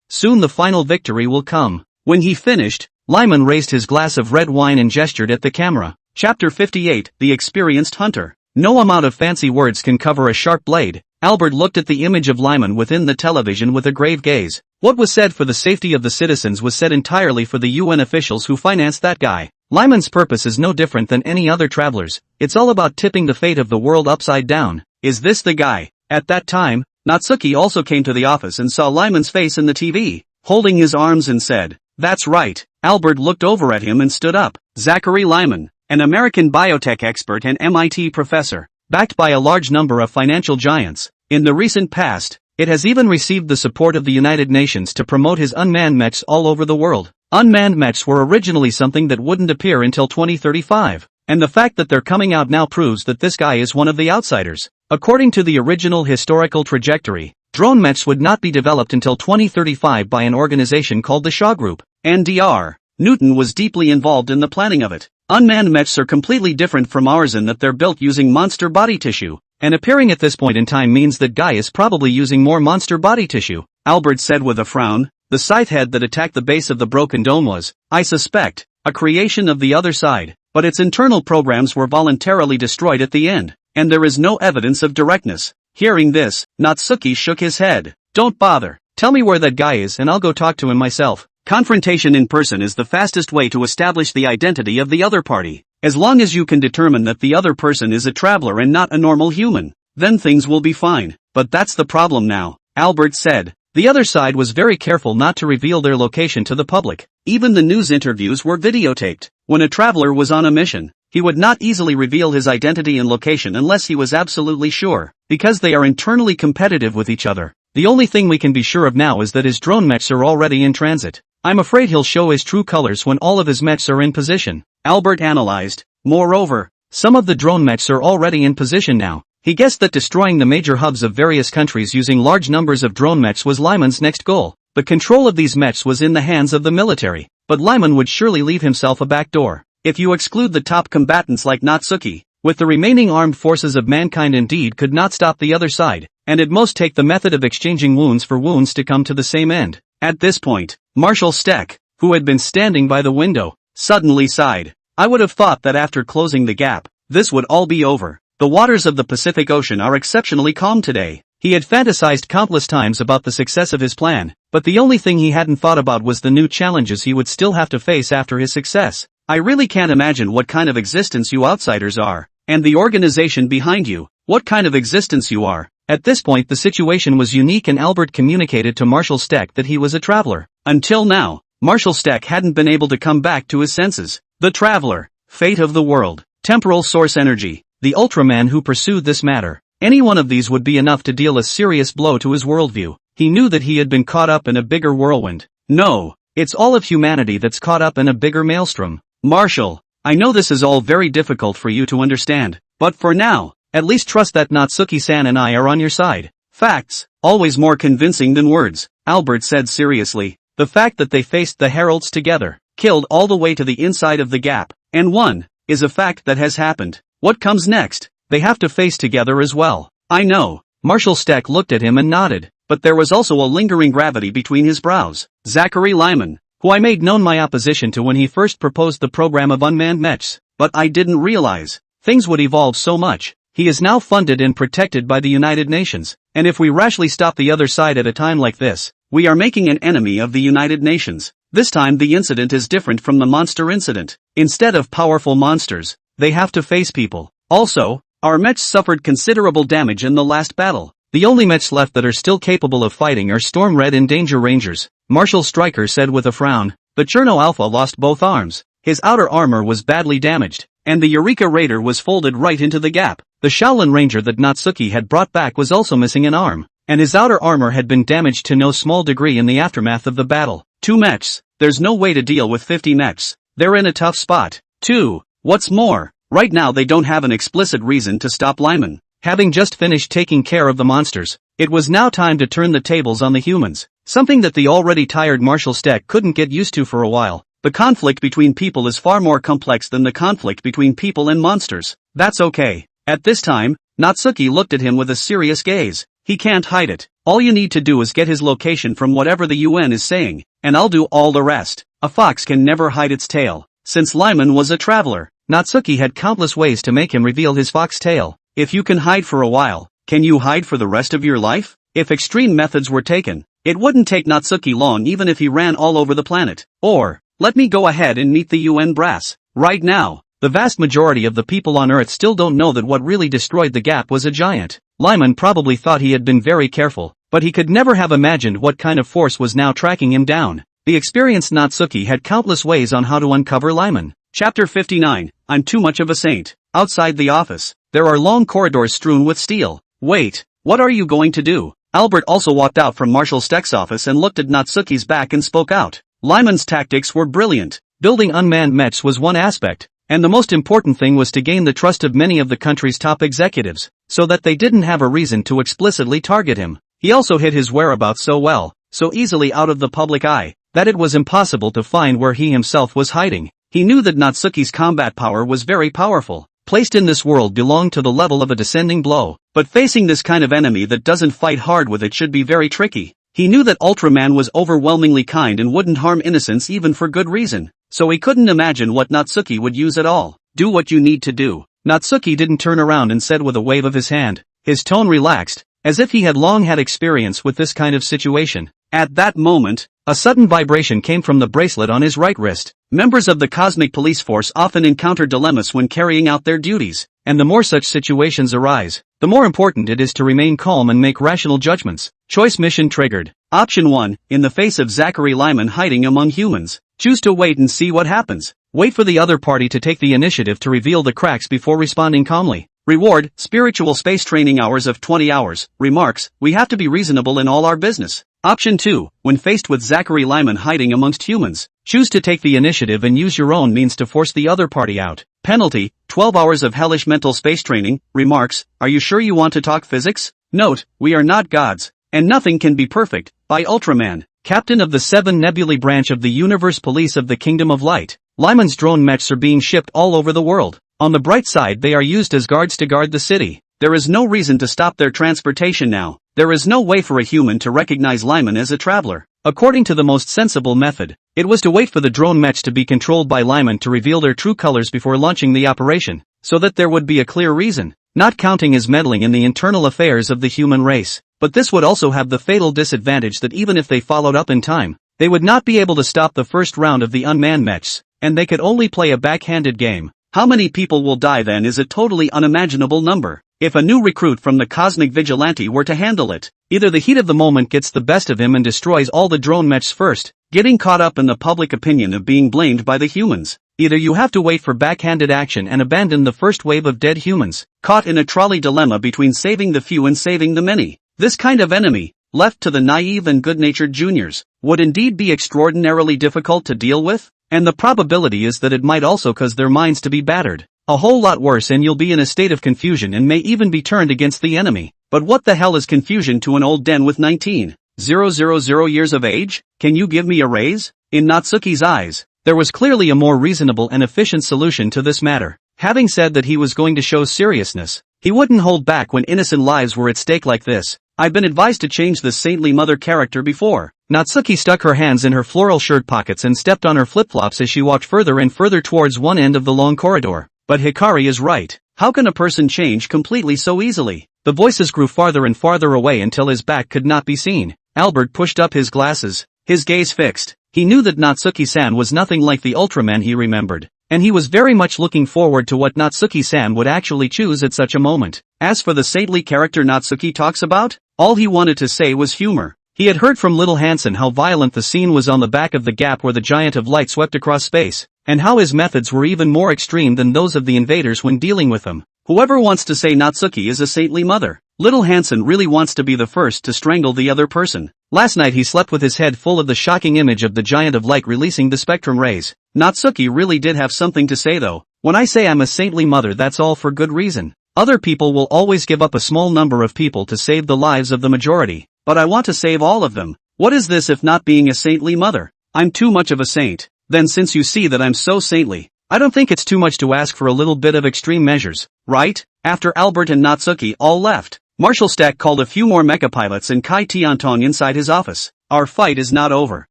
Soon the final victory will come. When he finished, Lyman raised his glass of red wine and gestured at the camera. Chapter 58, The Experienced Hunter. No amount of fancy words can cover a sharp blade. Albert looked at the image of Lyman within the television with a grave gaze. What was said for the safety of the citizens was said entirely for the UN officials who financed that guy. Lyman's purpose is no different than any other traveler's. It's all about tipping the fate of the world upside down. Is this the guy? At that time, Natsuki also came to the office and saw Lyman's face in the TV, holding his arms and said, "That's right." Albert looked over at him and stood up. Zachary Lyman, an American biotech expert and MIT professor, backed by a large number of financial giants. In the recent past, it has even received the support of the United Nations to promote his unmanned mechs all over the world. Unmanned mechs were originally something that wouldn't appear until 2035. and the fact that they're coming out now proves that this guy is one of the outsiders. According to the original historical trajectory, drone mechs would not be developed until 2035 by an organization called the Shaw Group, and Dr. Newton was deeply involved in the planning of it. Unmanned mechs are completely different from ours in that they're built using monster body tissue, and appearing at this point in time means that Guy is probably using more monster body tissue, Albert said with a frown. The scythe head that attacked the base of the broken dome was, I suspect, a creation of the other side, but its internal programs were voluntarily destroyed at the end, and there is no evidence of directness. Hearing this, Natsuki shook his head. Don't bother. Tell me where that guy is and I'll go talk to him myself. Confrontation in person is the fastest way to establish the identity of the other party. As long as you can determine that the other person is a traveler and not a normal human, then things will be fine. But that's the problem now, Albert said. The other side was very careful not to reveal their location to the public. Even the news interviews were videotaped. When a traveler was on a mission, he would not easily reveal his identity and location unless he was absolutely sure, because they are internally competitive with each other. The only thing we can be sure of now is that his drone mechs are already in transit. I'm afraid he'll show his true colors when all of his mechs are in position, Albert analyzed. Moreover, some of the drone mechs are already in position now. He guessed that destroying the major hubs of various countries using large numbers of drone mechs was Lyman's next goal. The control of these mechs was in the hands of the military, but Lyman would surely leave himself a backdoor. If you exclude the top combatants like Natsuki, with the remaining armed forces of mankind indeed could not stop the other side, and at most take the method of exchanging wounds for wounds to come to the same end. At this point, Marshal Steck, who had been standing by the window, suddenly sighed. I would have thought that after closing the gap, this would all be over. The waters of the Pacific Ocean are exceptionally calm today. He had fantasized countless times about the success of his plan, but the only thing he hadn't thought about was the new challenges he would still have to face after his success. I really can't imagine what kind of existence you outsiders are, and the organization behind you, what kind of existence you are. At this point the situation was unique and Albert communicated to Marshal Steck that he was a traveler. Until now, Marshal Steck hadn't been able to come back to his senses. The traveler, fate of the world, temporal source energy, the Ultraman who pursued this matter. Any one of these would be enough to deal a serious blow to his worldview. He knew that he had been caught up in a bigger whirlwind. No, it's all of humanity that's caught up in a bigger maelstrom. Marshal, I know this is all very difficult for you to understand, but for now, at least trust that Natsuki-san and I are on your side. Facts, always more convincing than words, Albert said seriously. The fact that they faced the heralds together, killed all the way to the inside of the gap, and won, is a fact that has happened. What comes next? They have to face together as well. I know. Marshal Steck looked at him and nodded, but there was also a lingering gravity between his brows. Zachary Lyman, who I made known my opposition to when he first proposed the program of unmanned mechs, but I didn't realize things would evolve so much. He is now funded and protected by the United Nations, and if we rashly stop the other side at a time like this, we are making an enemy of the United Nations. This time the incident is different from the monster incident. Instead of powerful monsters, they have to face people. Also, our mechs suffered considerable damage in the last battle. The only mechs left that are still capable of fighting are Storm Red and Danger Rangers, Marshal Stryker said with a frown. The Cherno Alpha lost both arms. His outer armor was badly damaged, and the Eureka Raider was folded right into the gap. The Shaolin Ranger that Natsuki had brought back was also missing an arm, and his outer armor had been damaged to no small degree in the aftermath of the battle. 2 mechs. There's no way to deal with 50 mechs. They're in a tough spot. 2. What's more, right now they don't have an explicit reason to stop Lyman. Having just finished taking care of the monsters, it was now time to turn the tables on the humans, something that the already tired Marshal Steck couldn't get used to for a while. The conflict between people is far more complex than the conflict between people and monsters. That's okay. At this time, Natsuki looked at him with a serious gaze. He can't hide it. All you need to do is get his location from whatever the UN is saying, and I'll do all the rest. A fox can never hide its tail. Since Lyman was a traveler, Natsuki had countless ways to make him reveal his fox tail. If you can hide for a while, can you hide for the rest of your life? If extreme methods were taken, it wouldn't take Natsuki long even if he ran all over the planet. Or, let me go ahead and meet the UN brass. Right now, the vast majority of the people on Earth still don't know that what really destroyed the gap was a giant. Lyman probably thought he had been very careful, but he could never have imagined what kind of force was now tracking him down. The experienced Natsuki had countless ways on how to uncover Lyman. Chapter 59, I'm too much of a saint. Outside the office, there are long corridors strewn with steel. Wait, what are you going to do? Albert also walked out from Marshal Steck's office and looked at Natsuki's back and spoke out. Lyman's tactics were brilliant. Building unmanned mechs was one aspect, And the most important thing was to gain the trust of many of the country's top executives, so that they didn't have a reason to explicitly target him. He also hid his whereabouts so well, so easily out of the public eye, that it was impossible to find where he himself was hiding. He knew that Natsuki's combat power was very powerful, placed in this world belonged to the level of a descending blow, but facing this kind of enemy that doesn't fight hard with it should be very tricky. He knew that Ultraman was overwhelmingly kind and wouldn't harm innocents even for good reason, so he couldn't imagine what Natsuki would use at all. Do what you need to do. Natsuki didn't turn around and said with a wave of his hand. His tone relaxed, as if he had long had experience with this kind of situation. At that moment, a sudden vibration came from the bracelet on his right wrist. Members of the Cosmic Police Force often encounter dilemmas when carrying out their duties, and the more such situations arise, the more important it is to remain calm and make rational judgments. Choice mission triggered. Option 1, in the face of Zachary Lyman hiding among humans, choose to wait and see what happens. Wait for the other party to take the initiative to reveal the cracks before responding calmly. Reward, spiritual space training hours of 20 hours. Remarks, we have to be reasonable in all our business. Option 2, when faced with Zachary Lyman hiding amongst humans, choose to take the initiative and use your own means to force the other party out. Penalty, 12 hours of hellish mental space training. Remarks, are you sure you want to talk physics? Note, we are not gods, and nothing can be perfect. By Ultraman, captain of the 7 Nebulae branch of the Universe Police of the Kingdom of Light. Lyman's drone mechs are being shipped all over the world. On the bright side, they are used as guards to guard the city. There is no reason to stop their transportation now. There is no way for a human to recognize Lyman as a traveler. According to the most sensible method, it was to wait for the drone mechs to be controlled by Lyman to reveal their true colors before launching the operation, so that there would be a clear reason, not counting his meddling in the internal affairs of the human race. But this would also have the fatal disadvantage that even if they followed up in time, they would not be able to stop the first round of the unmanned mechs, and they could only play a backhanded game. How many people will die then is a totally unimaginable number. If a new recruit from the Cosmic Vigilante were to handle it, either the heat of the moment gets the best of him and destroys all the drone mechs first, getting caught up in the public opinion of being blamed by the humans. Either you have to wait for backhanded action and abandon the first wave of dead humans, caught in a trolley dilemma between saving the few and saving the many. This kind of enemy, left to the naive and good-natured juniors, would indeed be extraordinarily difficult to deal with, and the probability is that it might also cause their minds to be battered. A whole lot worse, and you'll be in a state of confusion and may even be turned against the enemy. But what the hell is confusion to an old den with 19,000 years of age? Can you give me a raise? In Natsuki's eyes, there was clearly a more reasonable and efficient solution to this matter. Having said that he was going to show seriousness, he wouldn't hold back when innocent lives were at stake like this. I've been advised to change the saintly mother character before. Natsuki stuck her hands in her floral shirt pockets and stepped on her flip-flops as she walked further and further towards one end of the long corridor. But Hikari is right. How can a person change completely so easily? The voices grew farther and farther away until his back could not be seen. Albert pushed up his glasses, his gaze fixed. He knew that Natsuki-san was nothing like the Ultraman he remembered, and he was very much looking forward to what Natsuki-san would actually choose at such a moment. As for the saintly character Natsuki talks about, all he wanted to say was humor. He had heard from Little Hansen how violent the scene was on the back of the gap where the giant of light swept across space, and how his methods were even more extreme than those of the invaders when dealing with them. Whoever wants to say Natsuki is a saintly mother, Little Hansen really wants to be the first to strangle the other person. Last night he slept with his head full of the shocking image of the giant of light releasing the spectrum rays. Natsuki really did have something to say though. When I say I'm a saintly mother, that's all for good reason. Other people will always give up a small number of people to save the lives of the majority, but I want to save all of them. What is this if not being a saintly mother? I'm too much of a saint. Then since you see that I'm so saintly, I don't think it's too much to ask for a little bit of extreme measures, right? After Albert and Natsuki all left, Marshal Stack called a few more mecha pilots and Kai Tiantong inside his office. Our fight is not over.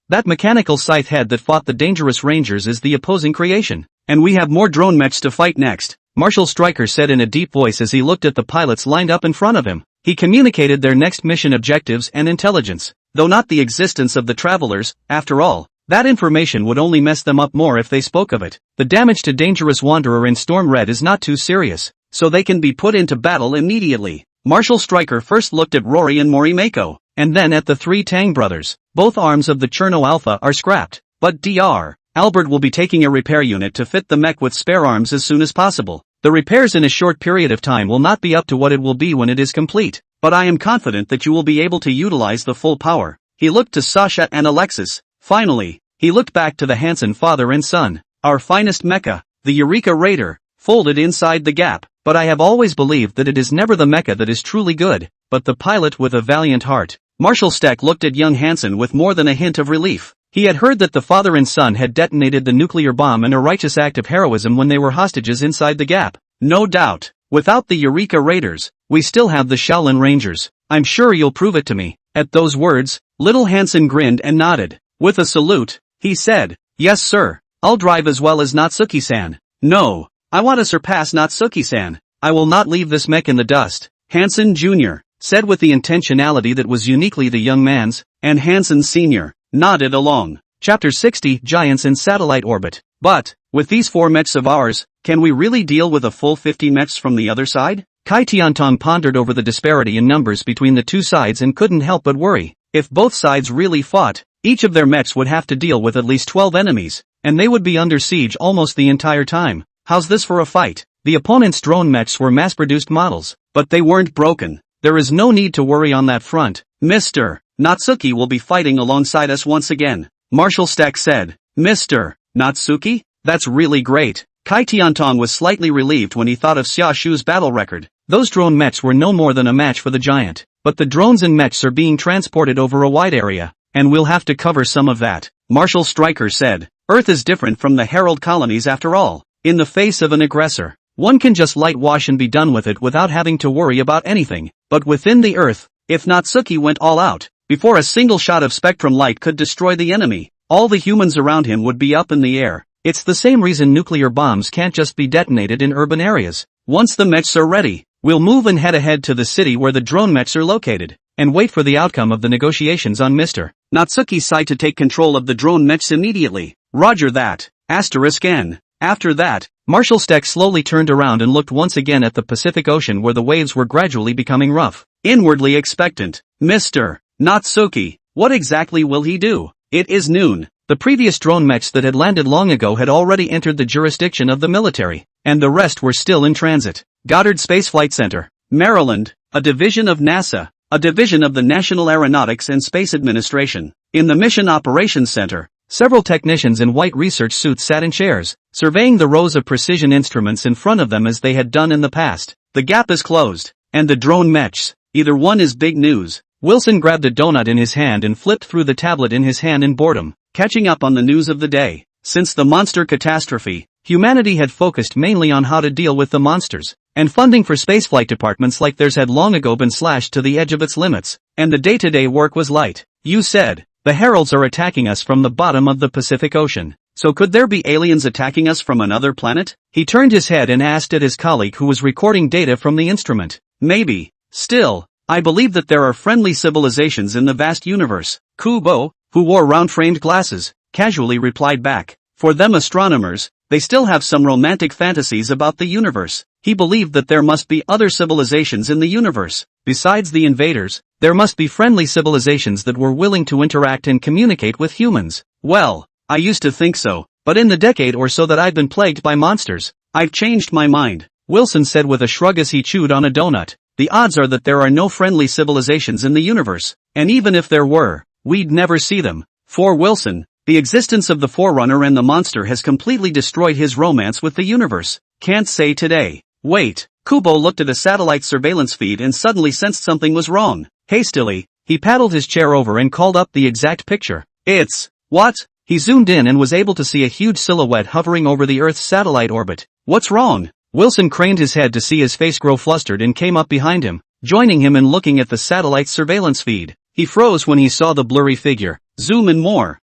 That mechanical scythe head that fought the dangerous rangers is the opposing creation, and we have more drone mechs to fight next, Marshal Stryker said in a deep voice as he looked at the pilots lined up in front of him. He communicated their next mission objectives and intelligence, though not the existence of the travelers. After all, that information would only mess them up more if they spoke of it. The damage to Dangerous Wanderer in Storm Red is not too serious, so they can be put into battle immediately. Marshal Stryker first looked at Rory and Morimako, and then at the 3 Tang brothers. Both arms of the Cherno Alpha are scrapped, but Dr. Albert will be taking a repair unit to fit the mech with spare arms as soon as possible. The repairs in a short period of time will not be up to what it will be when it is complete, but I am confident that you will be able to utilize the full power. He looked to Sasha and Alexis. Finally, he looked back to the Hansen father and son. Our finest mecha. the Eureka Raider, folded inside the gap. But I have always believed that it is never the mecha that is truly good, but the pilot with a valiant heart. Marshal Steck looked at young Hansen with more than a hint of relief. He had heard that the father and son had detonated the nuclear bomb in a righteous act of heroism when they were hostages inside the gap. No doubt. Without the Eureka Raiders, we still have the Shaolin Rangers. I'm sure you'll prove it to me. At those words, little Hansen grinned and nodded. With a salute, he said, "Yes sir, I'll drive as well as Natsuki-san. No, I want to surpass Natsuki-san. I will not leave this mech in the dust," Hansen Jr. said with the intentionality that was uniquely the young man's, and Hansen Sr. nodded along. Chapter 60, Giants in Satellite Orbit. But, with these 4 mechs of ours, can we really deal with a full 50 mechs from the other side? Kai Tiantong pondered over the disparity in numbers between the two sides and couldn't help but worry. If both sides really fought, each of their mechs would have to deal with at least 12 enemies, and they would be under siege almost the entire time. How's this for a fight? The opponent's drone mechs were mass-produced models, but they weren't broken. There is no need to worry on that front. Mr. Natsuki will be fighting alongside us once again, Marshal Steck said. Mr. Natsuki? That's really great. Kai Tiantong was slightly relieved when he thought of Xia Shu's battle record. Those drone mechs were no more than a match for the giant. But the drones and mechs are being transported over a wide area, and we'll have to cover some of that, Marshal Stryker said. Earth is different from the Herald colonies after all. In the face of an aggressor, one can just light wash and be done with it without having to worry about anything. But within the Earth, if Natsuki went all out, before a single shot of spectrum light could destroy the enemy, all the humans around him would be up in the air. It's the same reason nuclear bombs can't just be detonated in urban areas. Once the mechs are ready, we'll move and head ahead to the city where the drone mechs are located, and wait for the outcome of the negotiations on Mr. Natsuki's side to take control of the drone mechs immediately. Roger that. N. After that, Marshal Steck slowly turned around and looked once again at the Pacific Ocean where the waves were gradually becoming rough. Inwardly expectant. Mr. Natsuki, what exactly will he do? It is noon. The previous drone mechs that had landed long ago had already entered the jurisdiction of the military, and the rest were still in transit. Goddard Space Flight Center, Maryland, a division of NASA, a division of the National Aeronautics and Space Administration. In the Mission Operations Center, several technicians in white research suits sat in chairs, surveying the rows of precision instruments in front of them as they had done in the past. The gap is closed, and the drone mechs, either one is big news. Wilson grabbed a donut in his hand and flipped through the tablet in his hand in boredom, catching up on the news of the day. Since the monster catastrophe, humanity had focused mainly on how to deal with the monsters, and funding for spaceflight departments like theirs had long ago been slashed to the edge of its limits, and the day-to-day work was light. You said, the Heralds are attacking us from the bottom of the Pacific Ocean. So could there be aliens attacking us from another planet? He turned his head and asked at his colleague who was recording data from the instrument. Maybe. Still, I believe that there are friendly civilizations in the vast universe. Kubo, who wore round-framed glasses, casually replied back. For them astronomers, they still have some romantic fantasies about the universe. He believed that there must be other civilizations in the universe. Besides the invaders, there must be friendly civilizations that were willing to interact and communicate with humans. Well, I used to think so, but in the decade or so that I've been plagued by monsters, I've changed my mind, Wilson said with a shrug as he chewed on a donut. The odds are that there are no friendly civilizations in the universe, and even if there were, we'd never see them. For Wilson, the existence of the Forerunner and the monster has completely destroyed his romance with the universe. Can't say today. Wait, Kubo looked at a satellite surveillance feed and suddenly sensed something was wrong. Hastily, he paddled his chair over and called up the exact picture. It's, what? He zoomed in and was able to see a huge silhouette hovering over the Earth's satellite orbit. What's wrong? Wilson craned his head to see his face grow flustered and came up behind him, joining him in looking at the satellite surveillance feed. He froze when he saw the blurry figure. Zoom in more.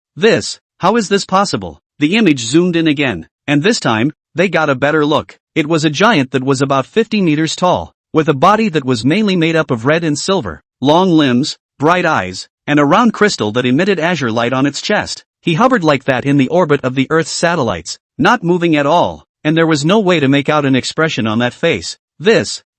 How is this possible? The image zoomed in again, and this time, they got a better look. It was a giant that was about 50 meters tall, with a body that was mainly made up of red and silver, long limbs, bright eyes, and a round crystal that emitted azure light on its chest. He hovered like that in the orbit of the Earth's satellites, not moving at all, and there was no way to make out an expression on that face.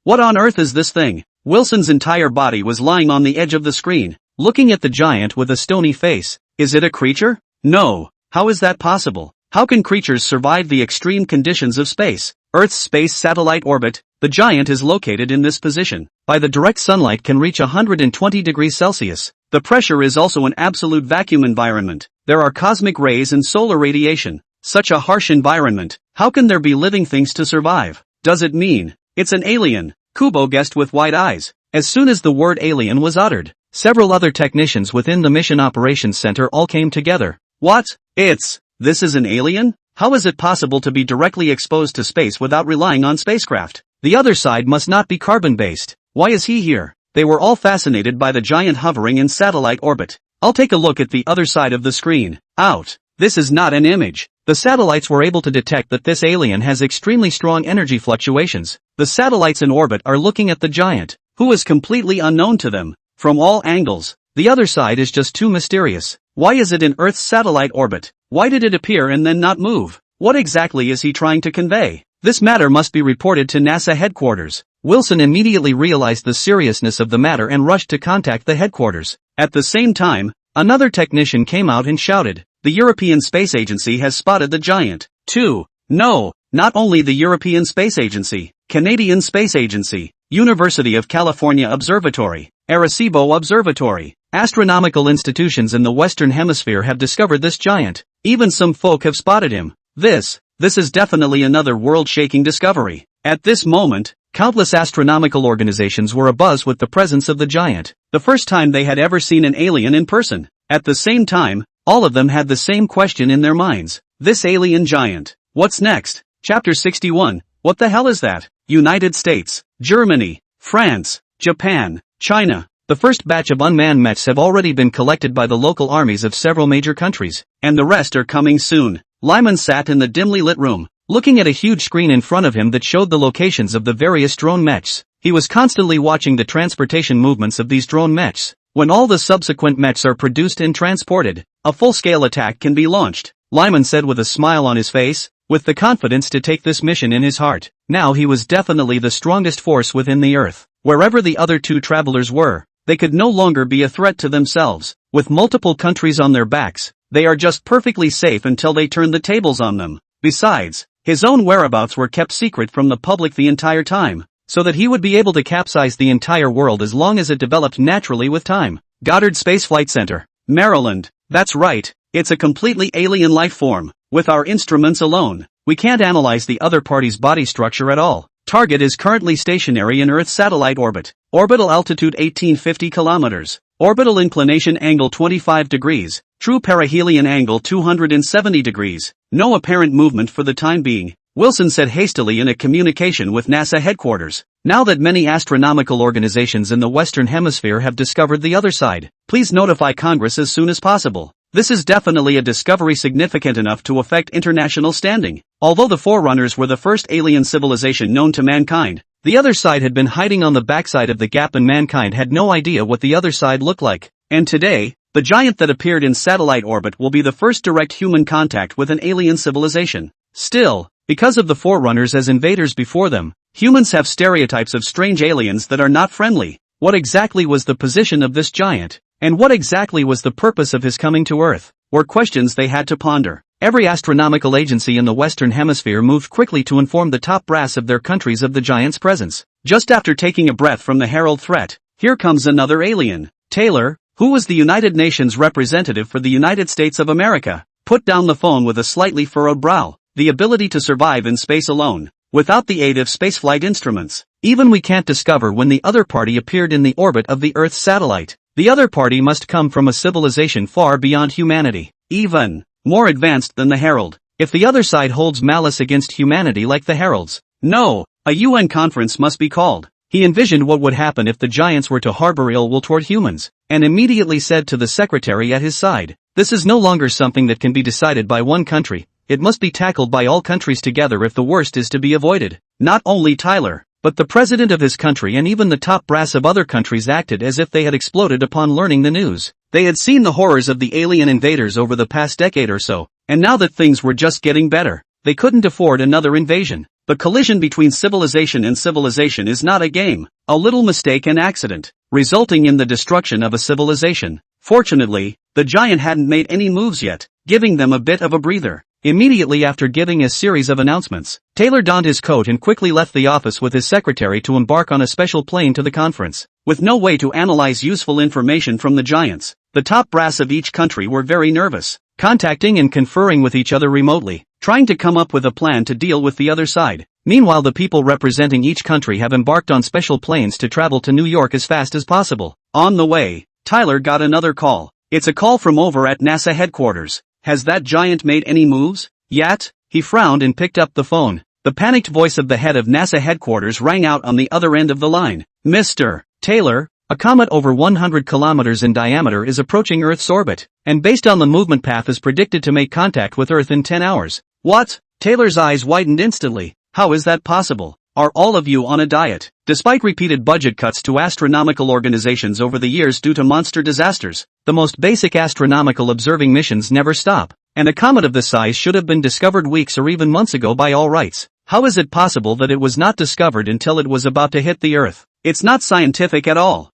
What on earth is this thing? Wilson's entire body was lying on the edge of the screen, looking at the giant with a stony face. Is it a creature? No. How is that possible? How can creatures survive the extreme conditions of space? Earth's space satellite orbit, the giant is located in this position. By the direct sunlight can reach 120 degrees Celsius. The pressure is also an absolute vacuum environment. There are cosmic rays and solar radiation. Such a harsh environment. How can there be living things to survive? Does it mean it's an alien? Kubo guessed with wide eyes. As soon as the word alien was uttered, several other technicians within the Mission Operations Center all came together. What? This is an alien? How is it possible to be directly exposed to space without relying on spacecraft? The other side must not be carbon-based. Why is he here? They were all fascinated by the giant hovering in satellite orbit. I'll take a look at the other side of the screen. Out. This is not an image. The satellites were able to detect that this alien has extremely strong energy fluctuations. The satellites in orbit are looking at the giant, who is completely unknown to them. From all angles, the other side is just too mysterious. Why is it in Earth's satellite orbit? Why did it appear and then not move? What exactly is he trying to convey? This matter must be reported to NASA headquarters. Wilson immediately realized the seriousness of the matter and rushed to contact the headquarters. At the same time, another technician came out and shouted, "The European Space Agency has spotted the giant." 2. No, not only the European Space Agency, Canadian Space Agency, University of California Observatory, Arecibo Observatory, astronomical institutions in the Western Hemisphere have discovered this giant. Even some folk have spotted him. This is definitely another world-shaking discovery. At this moment, countless astronomical organizations were abuzz with the presence of the giant, the first time they had ever seen an alien in person. At the same time, all of them had the same question in their minds. This alien giant. What's next? Chapter 61. What the hell is that? United States, Germany, France, Japan, China. The first batch of unmanned mechs have already been collected by the local armies of several major countries, and the rest are coming soon. Lyman sat in the dimly lit room, looking at a huge screen in front of him that showed the locations of the various drone mechs. He was constantly watching the transportation movements of these drone mechs. When all the subsequent mechs are produced and transported, a full-scale attack can be launched, Lyman said with a smile on his face, with the confidence to take this mission in his heart. Now he was definitely the strongest force within the Earth. Wherever the other two travelers were, they could no longer be a threat to themselves. With multiple countries on their backs, they are just perfectly safe until they turn the tables on them. Besides, his own whereabouts were kept secret from the public the entire time, so that he would be able to capsize the entire world as long as it developed naturally with time. Goddard Space Flight Center, Maryland. That's right, it's a completely alien life form. With our instruments alone, we can't analyze the other party's body structure at all. Target is currently stationary in Earth's satellite orbit. Orbital altitude 1850 kilometers. Orbital inclination angle 25 degrees. True perihelion angle 270 degrees. No apparent movement for the time being, Wilson said hastily in a communication with NASA headquarters. Now that many astronomical organizations in the Western Hemisphere have discovered the other side, please notify Congress as soon as possible. This is definitely a discovery significant enough to affect international standing. Although the Forerunners were the first alien civilization known to mankind, the other side had been hiding on the backside of the gap and mankind had no idea what the other side looked like. And today, the giant that appeared in satellite orbit will be the first direct human contact with an alien civilization. Still, because of the Forerunners as invaders before them, humans have stereotypes of strange aliens that are not friendly. What exactly was the position of this giant? And what exactly was the purpose of his coming to Earth? Were questions they had to ponder. Every astronomical agency in the Western Hemisphere moved quickly to inform the top brass of their countries of the giant's presence. Just after taking a breath from the herald threat, here comes another alien. Taylor, who was the United Nations representative for the United States of America, put down the phone with a slightly furrowed brow. The ability to survive in space alone, without the aid of spaceflight instruments. Even we can't discover when the other party appeared in the orbit of the Earth's satellite. The other party must come from a civilization far beyond humanity, even more advanced than the Herald. If the other side holds malice against humanity like the Heralds, no, a UN conference must be called. He envisioned what would happen if the giants were to harbor ill will toward humans, and immediately said to the secretary at his side, "This is no longer something that can be decided by one country. It must be tackled by all countries together if the worst is to be avoided." Not only Tyler, but the president of his country and even the top brass of other countries acted as if they had exploded upon learning the news. They had seen the horrors of the alien invaders over the past decade or so, and now that things were just getting better, they couldn't afford another invasion. The collision between civilization and civilization is not a game, a little mistake and accident, resulting in the destruction of a civilization. Fortunately, the giant hadn't made any moves yet, giving them a bit of a breather. Immediately after giving a series of announcements, Taylor donned his coat and quickly left the office with his secretary to embark on a special plane to the conference. With no way to analyze useful information from the giants, the top brass of each country were very nervous. contacting and conferring with each other remotely, trying to come up with a plan to deal with the other side. Meanwhile, the people representing each country have embarked on special planes to travel to New York as fast as possible. On the way, Tyler got another call. It's a call from over at NASA headquarters. Has that giant made any moves yet? He frowned and picked up the phone. The panicked voice of the head of NASA headquarters rang out on the other end of the line. Mr. Taylor, a comet over 100 kilometers in diameter is approaching Earth's orbit, and based on the movement path is predicted to make contact with Earth in 10 hours. What? Taylor's eyes widened instantly. How is that possible? Are all of you on a diet? Despite repeated budget cuts to astronomical organizations over the years due to monster disasters, the most basic astronomical observing missions never stop, and a comet of this size should have been discovered weeks or even months ago by all rights. How is it possible that it was not discovered until it was about to hit the Earth? It's not scientific at all.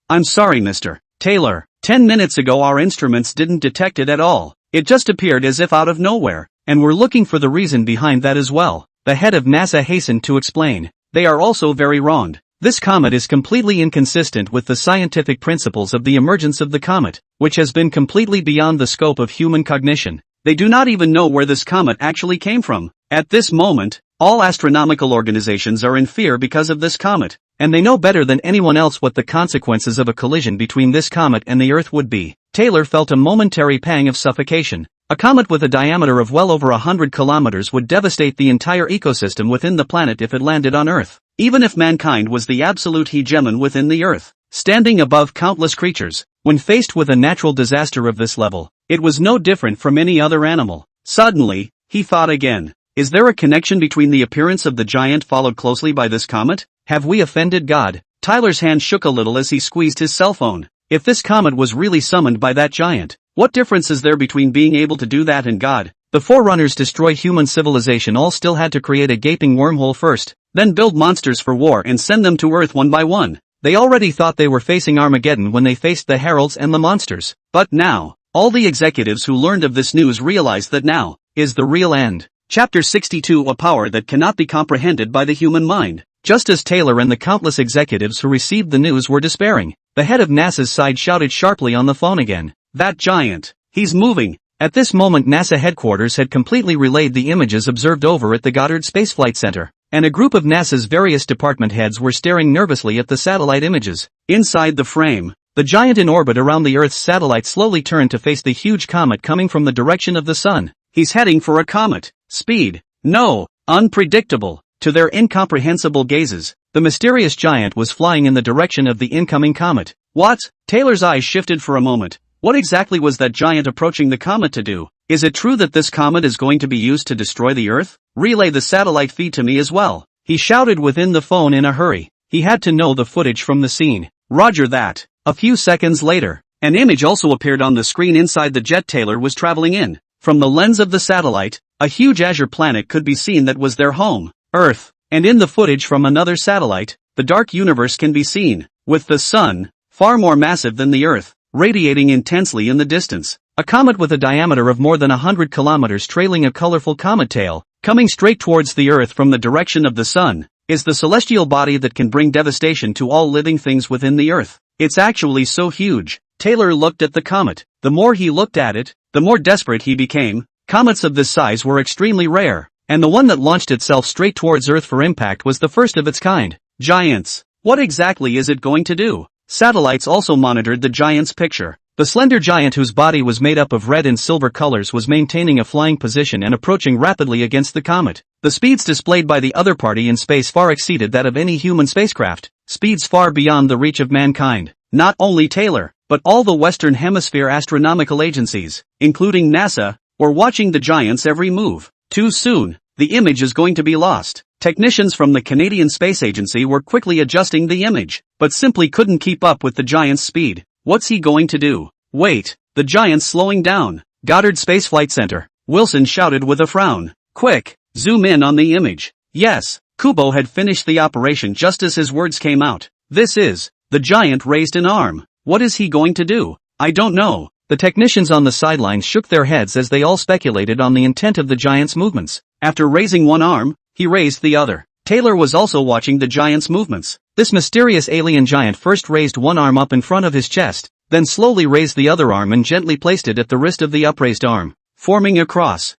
I'm sorry, Mr. Taylor. 10 minutes ago our instruments didn't detect it at all. It just appeared as if out of nowhere, and we're looking for the reason behind that as well. The head of NASA hastened to explain. They are also very wronged. This comet is completely inconsistent with the scientific principles of the emergence of the comet, which has been completely beyond the scope of human cognition. They do not even know where this comet actually came from. At this moment, all astronomical organizations are in fear because of this comet, and they know better than anyone else what the consequences of a collision between this comet and the Earth would be. Taylor felt a momentary pang of suffocation. A comet with a diameter of well over 100 kilometers would devastate the entire ecosystem within the planet if it landed on Earth, even if mankind was the absolute hegemon within the Earth, standing above countless creatures. When faced with a natural disaster of this level, it was no different from any other animal. Suddenly, he thought again. Is there a connection between the appearance of the giant followed closely by this comet? Have we offended God? Tyler's hand shook a little as he squeezed his cell phone. If this comet was really summoned by that giant, what difference is there between being able to do that and God? The forerunners destroy human civilization all still had to create a gaping wormhole first, then build monsters for war and send them to Earth one by one. They already thought they were facing Armageddon when they faced the heralds and the monsters. But now, all the executives who learned of this news realized that now is the real end. Chapter 62, a power that cannot be comprehended by the human mind. Just as Taylor and the countless executives who received the news were despairing, the head of NASA's side shouted sharply on the phone again. That giant! He's moving! At this moment NASA headquarters had completely relayed the images observed over at the Goddard Space Flight Center, and a group of NASA's various department heads were staring nervously at the satellite images. Inside the frame, the giant in orbit around the Earth's satellite slowly turned to face the huge comet coming from the direction of the sun. He's heading for a comet. Speed. No. Unpredictable. To their incomprehensible gazes, the mysterious giant was flying in the direction of the incoming comet. What? Taylor's eyes shifted for a moment. What exactly was that giant approaching the comet to do? Is it true that this comet is going to be used to destroy the Earth? Relay the satellite feed to me as well. He shouted within the phone in a hurry. He had to know the footage from the scene. Roger that. A few seconds later, an image also appeared on the screen inside the jet Taylor was traveling in. From the lens of the satellite, a huge azure planet could be seen that was their home, Earth, and in the footage from another satellite, the dark universe can be seen, with the sun, far more massive than the Earth, radiating intensely in the distance. A comet with a diameter of more than 100 kilometers trailing a colorful comet tail, coming straight towards the Earth from the direction of the sun, is the celestial body that can bring devastation to all living things within the Earth. It's actually so huge. Taylor looked at the comet. The more he looked at it, the more desperate he became. Comets of this size were extremely rare, and the one that launched itself straight towards Earth for impact was the first of its kind. Giants. What exactly is it going to do? Satellites also monitored the giant's picture. The slender giant, whose body was made up of red and silver colors, was maintaining a flying position and approaching rapidly against the comet. The speeds displayed by the other party in space far exceeded that of any human spacecraft, speeds far beyond the reach of mankind. Not only Taylor, but all the Western Hemisphere astronomical agencies, including NASA, were watching the giant's every move. Too soon, the image is going to be lost. Technicians from the Canadian Space Agency were quickly adjusting the image, but simply couldn't keep up with the giant's speed. What's he going to do? Wait, the giant's slowing down. Goddard Space Flight Center. Wilson shouted with a frown. Quick, zoom in on the image. Yes, Kubo had finished the operation just as his words came out. The giant raised an arm. What is he going to do? I don't know. The technicians on the sidelines shook their heads as they all speculated on the intent of the giant's movements. After raising one arm, he raised the other. Taylor was also watching the giant's movements. This mysterious alien giant first raised one arm up in front of his chest, then slowly raised the other arm and gently placed it at the wrist of the upraised arm, forming a cross.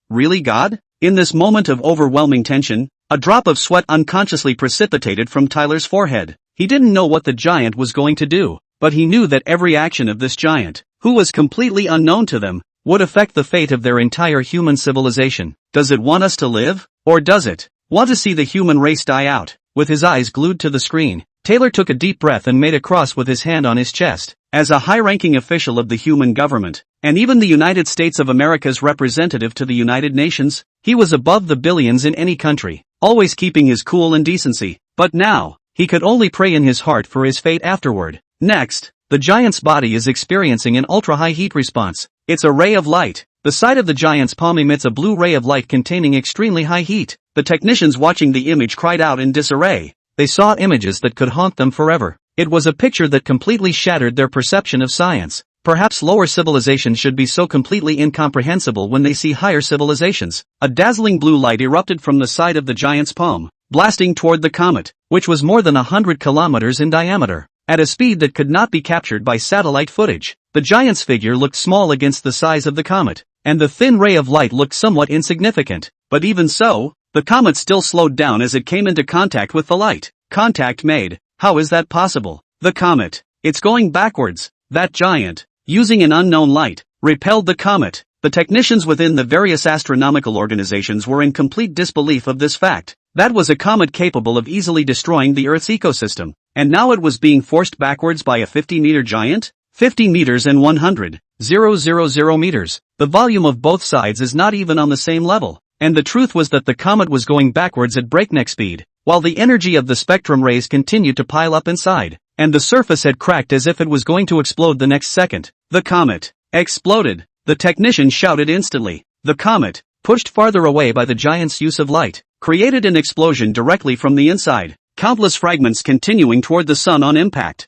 Really God? In this moment of overwhelming tension, a drop of sweat unconsciously precipitated from Tyler's forehead. He didn't know what the giant was going to do, but he knew that every action of this giant, who was completely unknown to them, would affect the fate of their entire human civilization. Does it want us to live? Or does it want to see the human race die out? With his eyes glued to the screen, Taylor took a deep breath and made a cross with his hand on his chest. As a high-ranking official of the human government, and even the United States of America's representative to the United Nations, he was above the billions in any country, always keeping his cool and decency. But now, he could only pray in his heart for his fate afterward. Next, the giant's body is experiencing an ultra-high heat response. It's a ray of light. The side of the giant's palm emits a blue ray of light containing extremely high heat. The technicians watching the image cried out in disarray. They saw images that could haunt them forever. It was a picture that completely shattered their perception of science. Perhaps lower civilizations should be so completely incomprehensible when they see higher civilizations. A dazzling blue light erupted from the side of the giant's palm, blasting toward the comet, which was more than 100 kilometers in diameter. At a speed that could not be captured by satellite footage, the giant's figure looked small against the size of the comet, and the thin ray of light looked somewhat insignificant. But even so, the comet still slowed down as it came into contact with the light. Contact made. How is that possible? The comet. It's going backwards. That giant, using an unknown light, repelled the comet. The technicians within the various astronomical organizations were in complete disbelief of this fact. That was a comet capable of easily destroying the Earth's ecosystem. And now it was being forced backwards by a 50-meter giant? 50 meters and 100,000 meters. The volume of both sides is not even on the same level. And the truth was that the comet was going backwards at breakneck speed, while the energy of the spectrum rays continued to pile up inside, and the surface had cracked as if it was going to explode the next second. The comet exploded. The technician shouted instantly. The comet, pushed farther away by the giant's use of light, created an explosion directly from the inside, countless fragments continuing toward the sun on impact.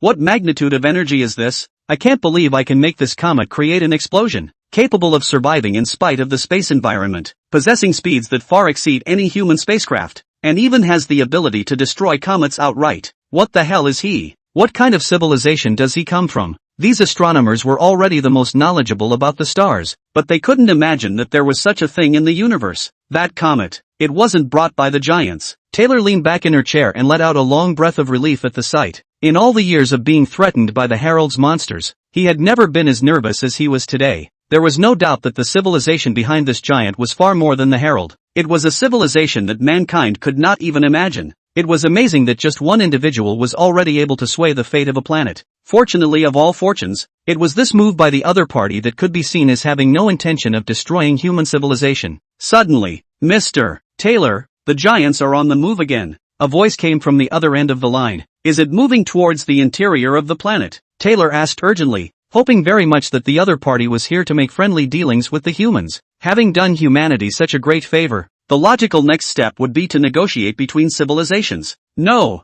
What magnitude of energy is this? I can't believe I can make this comet create an explosion, capable of surviving in spite of the space environment, possessing speeds that far exceed any human spacecraft, and even has the ability to destroy comets outright. What the hell is he? What kind of civilization does he come from? These astronomers were already the most knowledgeable about the stars, but they couldn't imagine that there was such a thing in the universe. That comet, it wasn't brought by the giants. Taylor leaned back in her chair and let out a long breath of relief at the sight. In all the years of being threatened by the Herald's monsters, he had never been as nervous as he was today. There was no doubt that the civilization behind this giant was far more than the Herald. It was a civilization that mankind could not even imagine. It was amazing that just one individual was already able to sway the fate of a planet. Fortunately of all fortunes, it was this move by the other party that could be seen as having no intention of destroying human civilization. Suddenly, Mr. Taylor, the giants are on the move again. A voice came from the other end of the line. Is it moving towards the interior of the planet? Taylor asked urgently, hoping very much that the other party was here to make friendly dealings with the humans. Having done humanity such a great favor, the logical next step would be to negotiate between civilizations. No,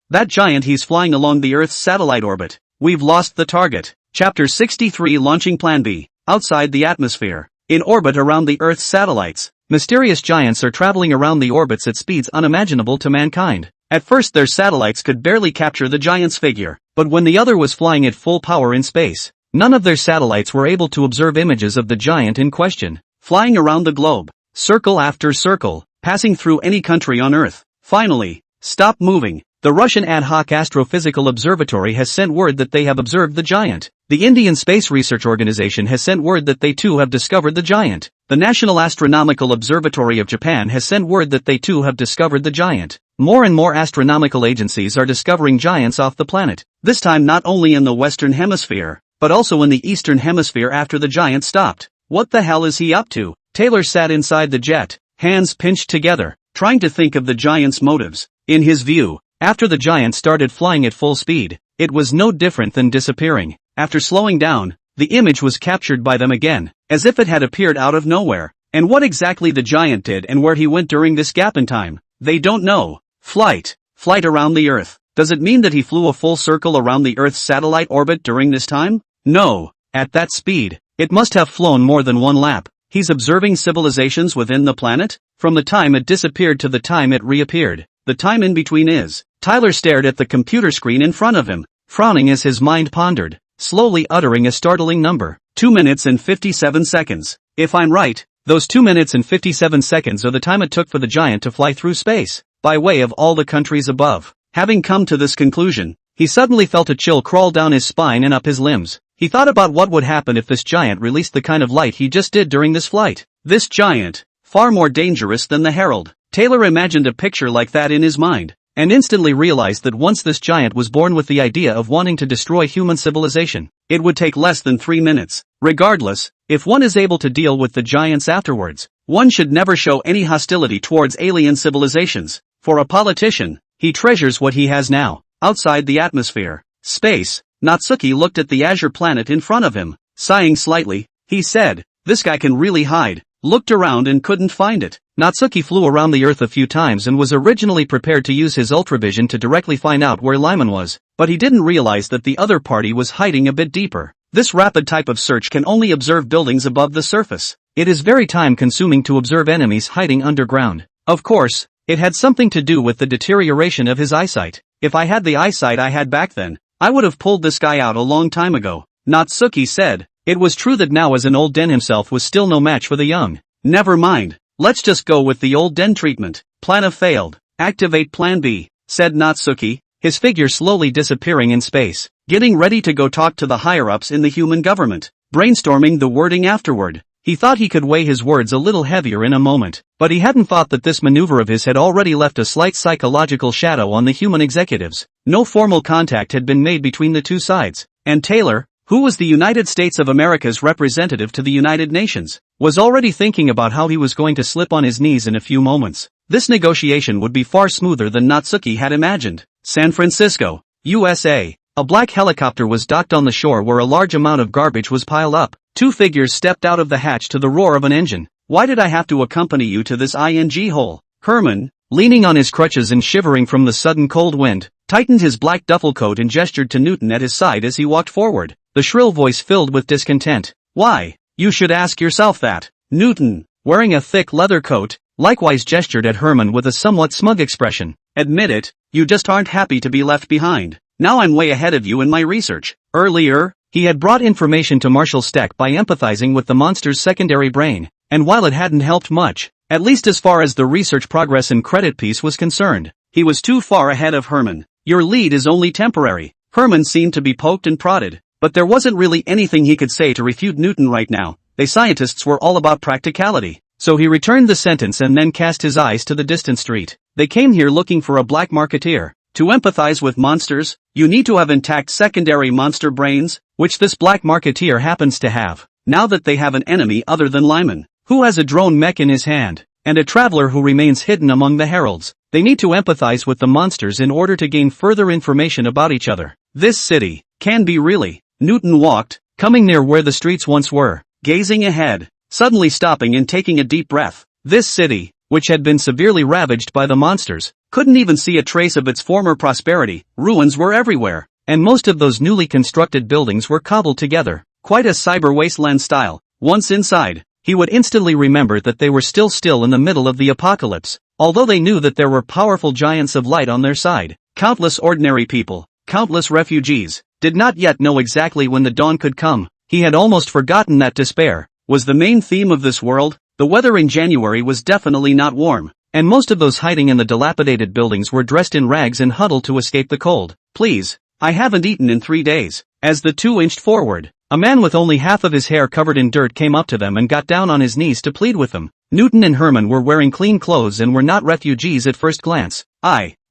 that giant, he's flying along the Earth's satellite orbit. We've lost the target. Chapter 63 Launching Plan B. Outside the atmosphere. In orbit around the Earth's satellites, mysterious giants are traveling around the orbits at speeds unimaginable to mankind. At first their satellites could barely capture the giant's figure, but when the other was flying at full power in space, none of their satellites were able to observe images of the giant in question. Flying around the globe, circle after circle, passing through any country on Earth. Finally, stop moving. The Russian Ad Hoc Astrophysical Observatory has sent word that they have observed the giant. The Indian Space Research Organization has sent word that they too have discovered the giant. The National Astronomical Observatory of Japan has sent word that they too have discovered the giant. More and more astronomical agencies are discovering giants off the planet. This time not only in the Western Hemisphere, but also in the Eastern Hemisphere after the giant stopped. What the hell is he up to? Taylor sat inside the jet, hands pinched together, trying to think of the giant's motives. In his view, after the giant started flying at full speed, it was no different than disappearing. After slowing down, the image was captured by them again, as if it had appeared out of nowhere. And what exactly the giant did and where he went during this gap in time, they don't know. Flight around the Earth. Does it mean that he flew a full circle around the Earth's satellite orbit during this time? No. At that speed, it must have flown more than one lap. He's observing civilizations within the planet? From the time it disappeared to the time it reappeared. The time in between is. Tyler stared at the computer screen in front of him, frowning as his mind pondered, slowly uttering a startling number. 2 minutes and 57 seconds. If I'm right, those 2 minutes and 57 seconds are the time it took for the giant to fly through space, by way of all the countries above. Having come to this conclusion, he suddenly felt a chill crawl down his spine and up his limbs. He thought about what would happen if this giant released the kind of light he just did during this flight. This giant, far more dangerous than the Herald. Taylor imagined a picture like that in his mind, and instantly realized that once this giant was born with the idea of wanting to destroy human civilization, it would take less than 3 minutes. Regardless, if one is able to deal with the giants afterwards, one should never show any hostility towards alien civilizations. For a politician, he treasures what he has now, outside the atmosphere. Space. Natsuki looked at the azure planet in front of him. Sighing slightly, he said, "This guy can really hide." Looked around and couldn't find it. Natsuki flew around the Earth a few times and was originally prepared to use his ultravision to directly find out where Lyman was, but he didn't realize that the other party was hiding a bit deeper. This rapid type of search can only observe buildings above the surface. It is very time-consuming to observe enemies hiding underground. Of course, it had something to do with the deterioration of his eyesight. If I had the eyesight I had back then, I would have pulled this guy out a long time ago, Natsuki said. It was true that now as an old den himself was still no match for the young. Never mind, let's just go with the old den treatment. Plan A failed. Activate Plan B, said Natsuki, his figure slowly disappearing in space, getting ready to go talk to the higher-ups in the human government, brainstorming the wording afterward. He thought he could weigh his words a little heavier in a moment, but he hadn't thought that this maneuver of his had already left a slight psychological shadow on the human executives. No formal contact had been made between the two sides, and Taylor, who was the United States of America's representative to the United Nations, was already thinking about how he was going to slip on his knees in a few moments. This negotiation would be far smoother than Natsuki had imagined. San Francisco, USA. A black helicopter was docked on the shore where a large amount of garbage was piled up. Two figures stepped out of the hatch to the roar of an engine. "Why did I have to accompany you to this ing hole?" Herman, leaning on his crutches and shivering from the sudden cold wind, tightened his black duffel coat and gestured to Newton at his side as he walked forward. The shrill voice filled with discontent. "Why? You should ask yourself that." Newton, wearing a thick leather coat, likewise gestured at Herman with a somewhat smug expression. "Admit it, you just aren't happy to be left behind. Now I'm way ahead of you in my research." Earlier, he had brought information to Marshall Steck by empathizing with the monster's secondary brain, and while it hadn't helped much, at least as far as the research progress and credit piece was concerned, he was too far ahead of Herman. "Your lead is only temporary." Herman seemed to be poked and prodded, but there wasn't really anything he could say to refute Newton right now. They scientists were all about practicality. So he returned the sentence and then cast his eyes to the distant street. "They came here looking for a black marketeer. To empathize with monsters, you need to have intact secondary monster brains, which this black marketeer happens to have. Now that they have an enemy other than Lyman, who has a drone mech in his hand, and a traveler who remains hidden among the heralds, they need to empathize with the monsters in order to gain further information about each other. This city can be really." Newton walked, coming near where the streets once were, gazing ahead, suddenly stopping and taking a deep breath. This city, which had been severely ravaged by the monsters, couldn't even see a trace of its former prosperity. Ruins were everywhere, and most of those newly constructed buildings were cobbled together, quite a cyber wasteland style. Once inside, he would instantly remember that they were still in the middle of the apocalypse, although they knew that there were powerful giants of light on their side. Countless ordinary people, countless refugees, did not yet know exactly when the dawn could come. He had almost forgotten that despair was the main theme of this world. The weather in January was definitely not warm, and most of those hiding in the dilapidated buildings were dressed in rags and huddled to escape the cold. "Please, I haven't eaten in 3 days." As the two inched forward, a man with only half of his hair covered in dirt came up to them and got down on his knees to plead with them. Newton and Herman were wearing clean clothes and were not refugees at first glance.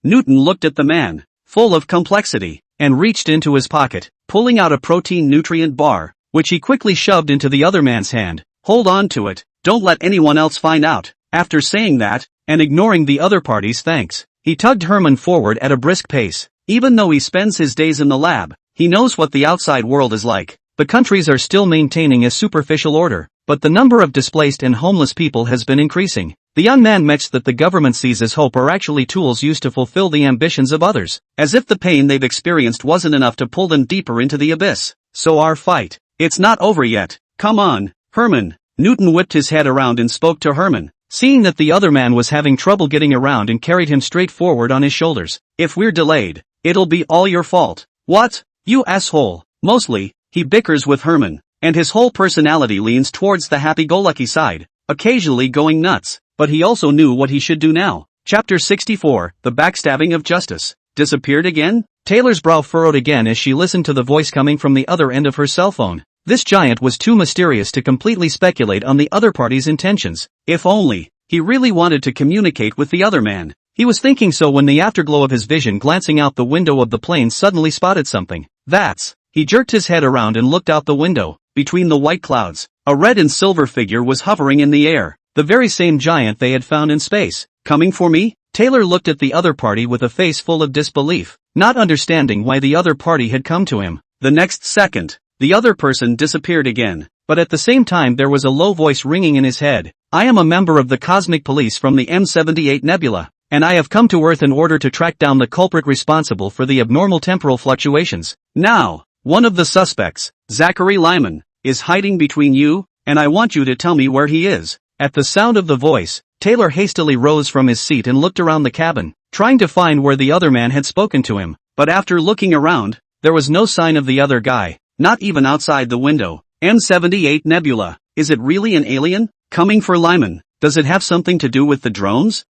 Newton looked at the man, full of complexity, and reached into his pocket, pulling out a protein nutrient bar, which he quickly shoved into the other man's hand. "Hold on to it. Don't let anyone else find out." After saying that, and ignoring the other party's thanks, he tugged Herman forward at a brisk pace. Even though he spends his days in the lab, he knows what the outside world is like. The countries are still maintaining a superficial order, but the number of displaced and homeless people has been increasing. The young man mentioned that the government sees as hope are actually tools used to fulfill the ambitions of others, as if the pain they've experienced wasn't enough to pull them deeper into the abyss. "So our fight, it's not over yet. Come on, Herman." Newton whipped his head around and spoke to Herman, seeing that the other man was having trouble getting around and carried him straight forward on his shoulders. "If we're delayed, it'll be all your fault." "What?" You asshole. Mostly, he bickers with Herman, and his whole personality leans towards the happy-go-lucky side, occasionally going nuts, but he also knew what he should do now. Chapter 64, The Backstabbing of Justice. Disappeared again? Taylor's brow furrowed again as she listened to the voice coming from the other end of her cell phone. This giant was too mysterious to completely speculate on the other party's intentions. If only he really wanted to communicate with the other man. He was thinking so when the afterglow of his vision glancing out the window of the plane suddenly spotted something. He jerked his head around and looked out the window. Between the white clouds, a red and silver figure was hovering in the air, the very same giant they had found in space. Coming for me? Taylor looked at the other party with a face full of disbelief, not understanding why the other party had come to him. The next second, the other person disappeared again, but at the same time there was a low voice ringing in his head. I am a member of the Cosmic Police from the M78 Nebula, and I have come to Earth in order to track down the culprit responsible for the abnormal temporal fluctuations. Now, one of the suspects, Zachary Lyman, is hiding between you, and I want you to tell me where he is. At the sound of the voice, Taylor hastily rose from his seat and looked around the cabin, trying to find where the other man had spoken to him. But after looking around, there was no sign of the other guy, not even outside the window. M78 Nebula. Is it really an alien? Coming for Lyman. Does it have something to do with the drones?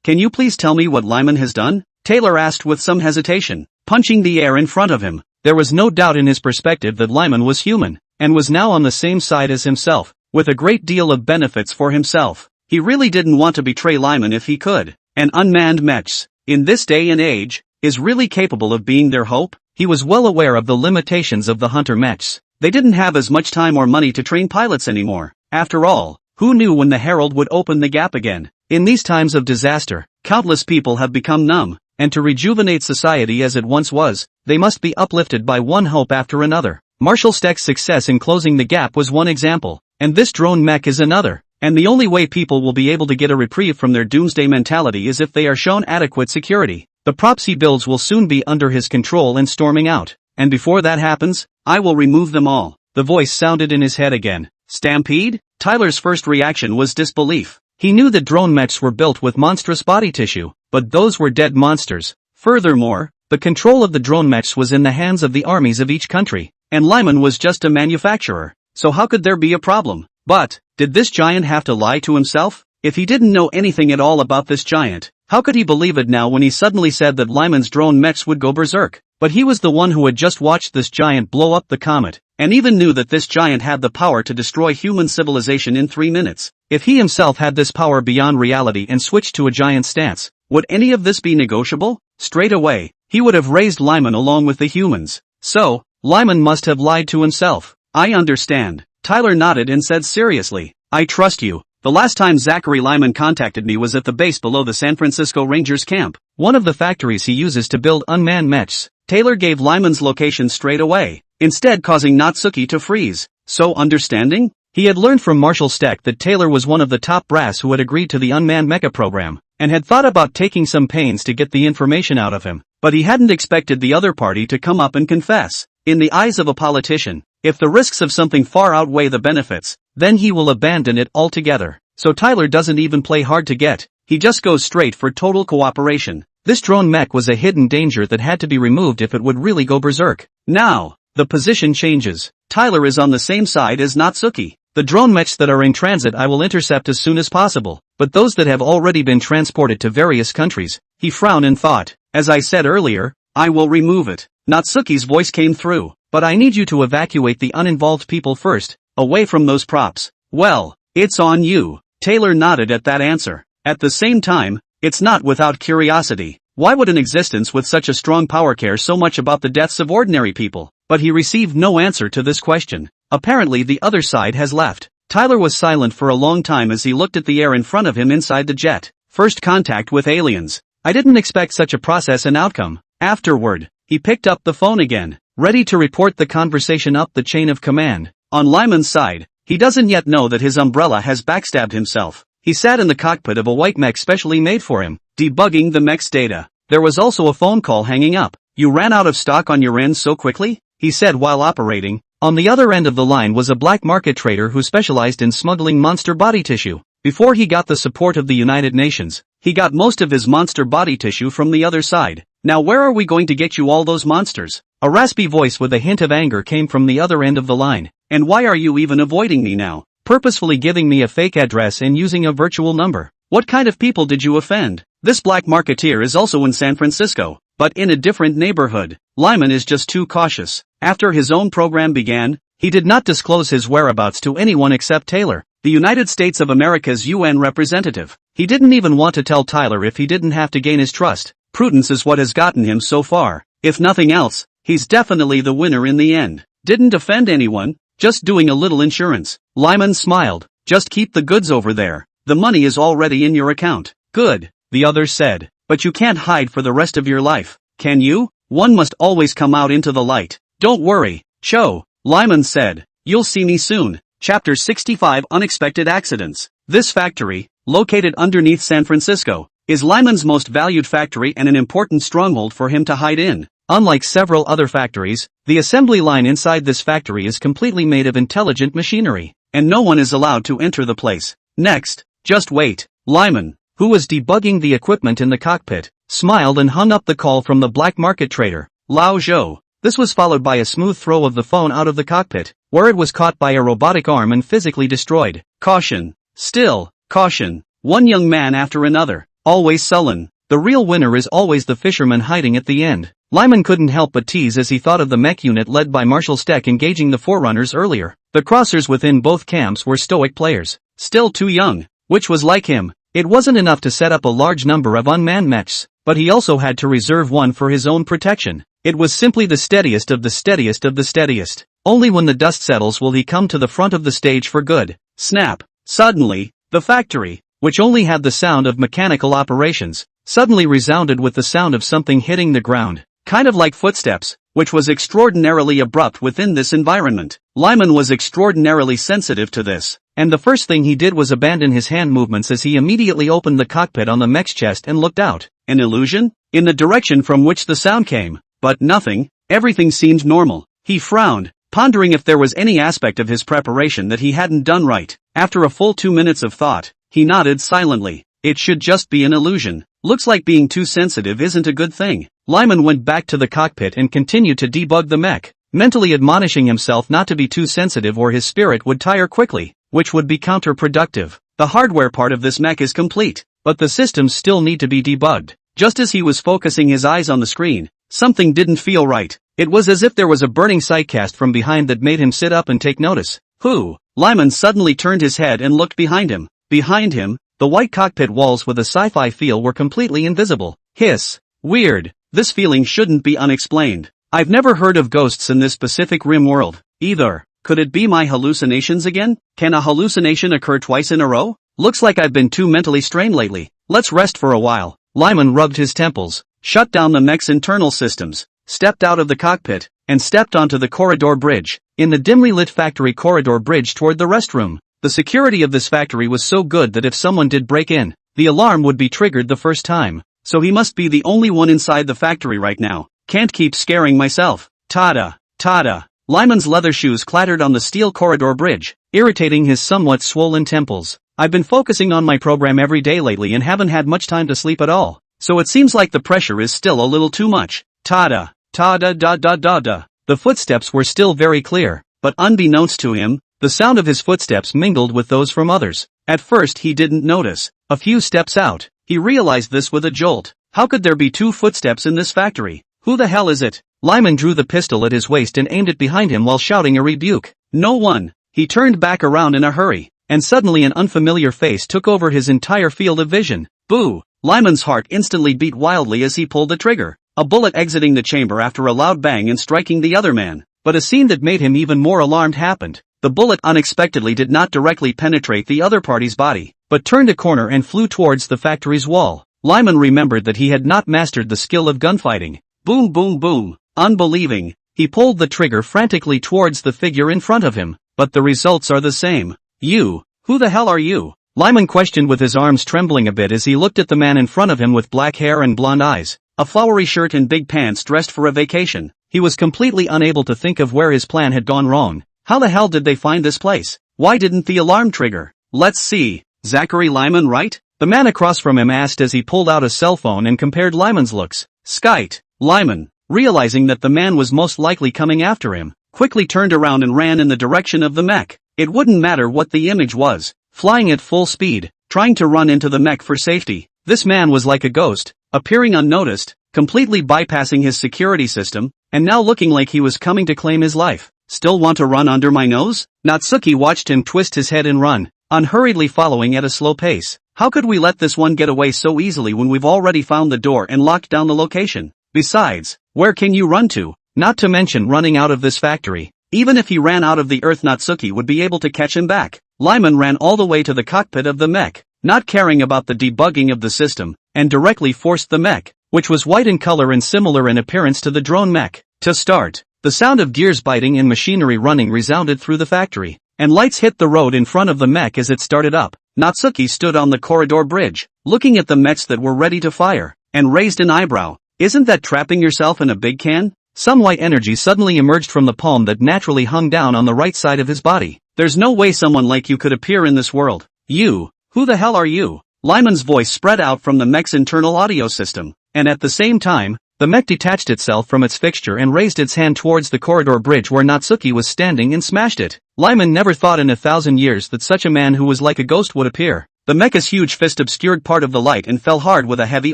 Can you please tell me what Lyman has done? Taylor asked with some hesitation, punching the air in front of him. There was no doubt in his perspective that Lyman was human, and was now on the same side as himself, with a great deal of benefits for himself. He really didn't want to betray Lyman if he could. An unmanned mechs, in this day and age, is really capable of being their hope? He was well aware of the limitations of the hunter mechs. They didn't have as much time or money to train pilots anymore. After all, who knew when the Herald would open the gap again? In these times of disaster, countless people have become numb, and to rejuvenate society as it once was, they must be uplifted by one hope after another. Marshal Steck's success in closing the gap was one example, and this drone mech is another. And the only way people will be able to get a reprieve from their doomsday mentality is if they are shown adequate security. The props he builds will soon be under his control and storming out. And before that happens, I will remove them all. The voice sounded in his head again. Stampede? Tyler's first reaction was disbelief. He knew that drone mechs were built with monstrous body tissue, but those were dead monsters. Furthermore, the control of the drone mechs was in the hands of the armies of each country, and Lyman was just a manufacturer. So how could there be a problem? But, did this giant have to lie to himself? If he didn't know anything at all about this giant, how could he believe it now when he suddenly said that Lyman's drone mechs would go berserk? But he was the one who had just watched this giant blow up the comet, and even knew that this giant had the power to destroy human civilization in 3 minutes. If he himself had this power beyond reality and switched to a giant stance, would any of this be negotiable? Straight away, he would have raised Lyman along with the humans. So, Lyman must have lied to himself. I understand. Tyler nodded and said seriously, I trust you. The last time Zachary Lyman contacted me was at the base below the San Francisco Rangers camp, one of the factories he uses to build unmanned mechs. Taylor gave Lyman's location straight away, instead causing Natsuki to freeze. So understanding? He had learned from Marshal Steck that Taylor was one of the top brass who had agreed to the unmanned mecha program, and had thought about taking some pains to get the information out of him, but he hadn't expected the other party to come up and confess. In the eyes of a politician, if the risks of something far outweigh the benefits, then he will abandon it altogether. So Tyler doesn't even play hard to get, he just goes straight for total cooperation. This drone mech was a hidden danger that had to be removed if it would really go berserk. Now, the position changes. Tyler is on the same side as Natsuki. The drone mechs that are in transit I will intercept as soon as possible, but those that have already been transported to various countries, he frowned and thought, as I said earlier, I will remove it. Natsuki's voice came through, but I need you to evacuate the uninvolved people first, away from those props. Well, it's on you. Taylor nodded at that answer. At the same time, it's not without curiosity. Why would an existence with such a strong power care so much about the deaths of ordinary people? But he received no answer to this question. Apparently the other side has left. Tyler was silent for a long time as he looked at the air in front of him inside the jet. First contact with aliens. I didn't expect such a process and outcome. Afterward, he picked up the phone again, ready to report the conversation up the chain of command. On Lyman's side, he doesn't yet know that his umbrella has backstabbed himself. He sat in the cockpit of a white mech specially made for him, debugging the mech's data. There was also a phone call hanging up. You ran out of stock on your end so quickly? He said while operating. On the other end of the line was a black market trader who specialized in smuggling monster body tissue. Before he got the support of the United Nations, he got most of his monster body tissue from the other side. Now where are we going to get you all those monsters? A raspy voice with a hint of anger came from the other end of the line. And why are you even avoiding me now? Purposefully giving me a fake address and using a virtual number. What kind of people did you offend? This black marketeer is also in San Francisco, but in a different neighborhood. Lyman is just too cautious. After his own program began, he did not disclose his whereabouts to anyone except Taylor, the United States of America's UN representative. He didn't even want to tell Tyler if he didn't have to gain his trust. Prudence is what has gotten him so far. If nothing else, he's definitely the winner in the end. Didn't offend anyone, just doing a little insurance. Lyman smiled. Just keep the goods over there. The money is already in your account. Good, the other said. But you can't hide for the rest of your life, can you? One must always come out into the light. Don't worry, Cho, Lyman said. You'll see me soon. Chapter 65 Unexpected Accidents. This factory, located underneath San Francisco, is Lyman's most valued factory and an important stronghold for him to hide in. Unlike several other factories, the assembly line inside this factory is completely made of intelligent machinery, and no one is allowed to enter the place. Next, just wait. Lyman, who was debugging the equipment in the cockpit, smiled and hung up the call from the black market trader, Lao Zhou. This was followed by a smooth throw of the phone out of the cockpit, where it was caught by a robotic arm and physically destroyed. Caution. Still, caution. One young man after another, always sullen. The real winner is always the fisherman hiding at the end. Lyman couldn't help but tease as he thought of the mech unit led by Marshal Steck engaging the Forerunners earlier. The crossers within both camps were stoic players, still too young, which was like him. It wasn't enough to set up a large number of unmanned mechs, but he also had to reserve one for his own protection. It was simply the steadiest of the steadiest of the steadiest. Only when the dust settles will he come to the front of the stage for good. Snap. Suddenly, the factory, which only had the sound of mechanical operations, suddenly resounded with the sound of something hitting the ground. Kind of like footsteps, which was extraordinarily abrupt within this environment. Lyman was extraordinarily sensitive to this, and the first thing he did was abandon his hand movements as he immediately opened the cockpit on the mech's chest and looked out. An illusion? In the direction from which the sound came. But nothing. Everything seemed normal. He frowned, pondering if there was any aspect of his preparation that he hadn't done right. After a full 2 minutes of thought, he nodded silently. It should just be an illusion. Looks like being too sensitive isn't a good thing. Lyman went back to the cockpit and continued to debug the mech, mentally admonishing himself not to be too sensitive or his spirit would tire quickly, which would be counterproductive. The hardware part of this mech is complete, but the systems still need to be debugged. Just as he was focusing his eyes on the screen, something didn't feel right. It was as if there was a burning sidecast from behind that made him sit up and take notice. Who? Lyman suddenly turned his head and looked behind him. Behind him, the white cockpit walls with a sci-fi feel were completely invisible. Hiss. Weird. This feeling shouldn't be unexplained. I've never heard of ghosts in this Pacific Rim world, either. Could it be my hallucinations again? Can a hallucination occur twice in a row? Looks like I've been too mentally strained lately. Let's rest for a while. Lyman rubbed his temples, shut down the mech's internal systems, stepped out of the cockpit, and stepped onto the corridor bridge. In the dimly lit factory corridor bridge toward the restroom, the security of this factory was so good that if someone did break in, the alarm would be triggered the first time. So he must be the only one inside the factory right now. Can't keep scaring myself. Tada, tada. Lyman's leather shoes clattered on the steel corridor bridge, irritating his somewhat swollen temples. I've been focusing on my program every day lately and haven't had much time to sleep at all, so it seems like the pressure is still a little too much. Tada, tada da da da da. The footsteps were still very clear, but unbeknownst to him, the sound of his footsteps mingled with those from others. At first he didn't notice. A few steps out, he realized this with a jolt. How could there be two footsteps in this factory? Who the hell is it? Lyman drew the pistol at his waist and aimed it behind him while shouting a rebuke. No one. He turned back around in a hurry, and suddenly an unfamiliar face took over his entire field of vision. Boo! Lyman's heart instantly beat wildly as he pulled the trigger, a bullet exiting the chamber after a loud bang and striking the other man. But a scene that made him even more alarmed happened. The bullet unexpectedly did not directly penetrate the other party's body, but turned a corner and flew towards the factory's wall. Lyman remembered that he had not mastered the skill of gunfighting. Boom boom boom. Unbelieving. He pulled the trigger frantically towards the figure in front of him, but the results are the same. You, who the hell are you? Lyman questioned with his arms trembling a bit as he looked at the man in front of him with black hair and blonde eyes, a flowery shirt and big pants dressed for a vacation. He was completely unable to think of where his plan had gone wrong. How the hell did they find this place? Why didn't the alarm trigger? Let's see. Zachary Lyman, right? The man across from him asked as he pulled out a cell phone and compared Lyman's looks. Skite. Lyman, realizing that the man was most likely coming after him, quickly turned around and ran in the direction of the mech. It wouldn't matter what the image was, flying at full speed, trying to run into the mech for safety. This man was like a ghost, appearing unnoticed, completely bypassing his security system, and now looking like he was coming to claim his life. Still want to run under my nose? Natsuki watched him twist his head and run, unhurriedly following at a slow pace. How could we let this one get away so easily when we've already found the door and locked down the location? Besides, where can you run to? Not to mention running out of this factory. Even if he ran out of the earth, Natsuki would be able to catch him back. Lyman ran all the way to the cockpit of the mech, not caring about the debugging of the system, and directly forced the mech, which was white in color and similar in appearance to the drone mech, to start. The sound of gears biting and machinery running resounded through the factory, and lights hit the road in front of the mech as it started up. Natsuki stood on the corridor bridge, looking at the mechs that were ready to fire, and raised an eyebrow. Isn't that trapping yourself in a big can? Some white energy suddenly emerged from the palm that naturally hung down on the right side of his body. There's no way someone like you could appear in this world. You, who the hell are you? Lyman's voice spread out from the mech's internal audio system, and at the same time, the mech detached itself from its fixture and raised its hand towards the corridor bridge where Natsuki was standing and smashed it. Lyman never thought in 1,000 years that such a man who was like a ghost would appear. The mecha's huge fist obscured part of the light and fell hard with a heavy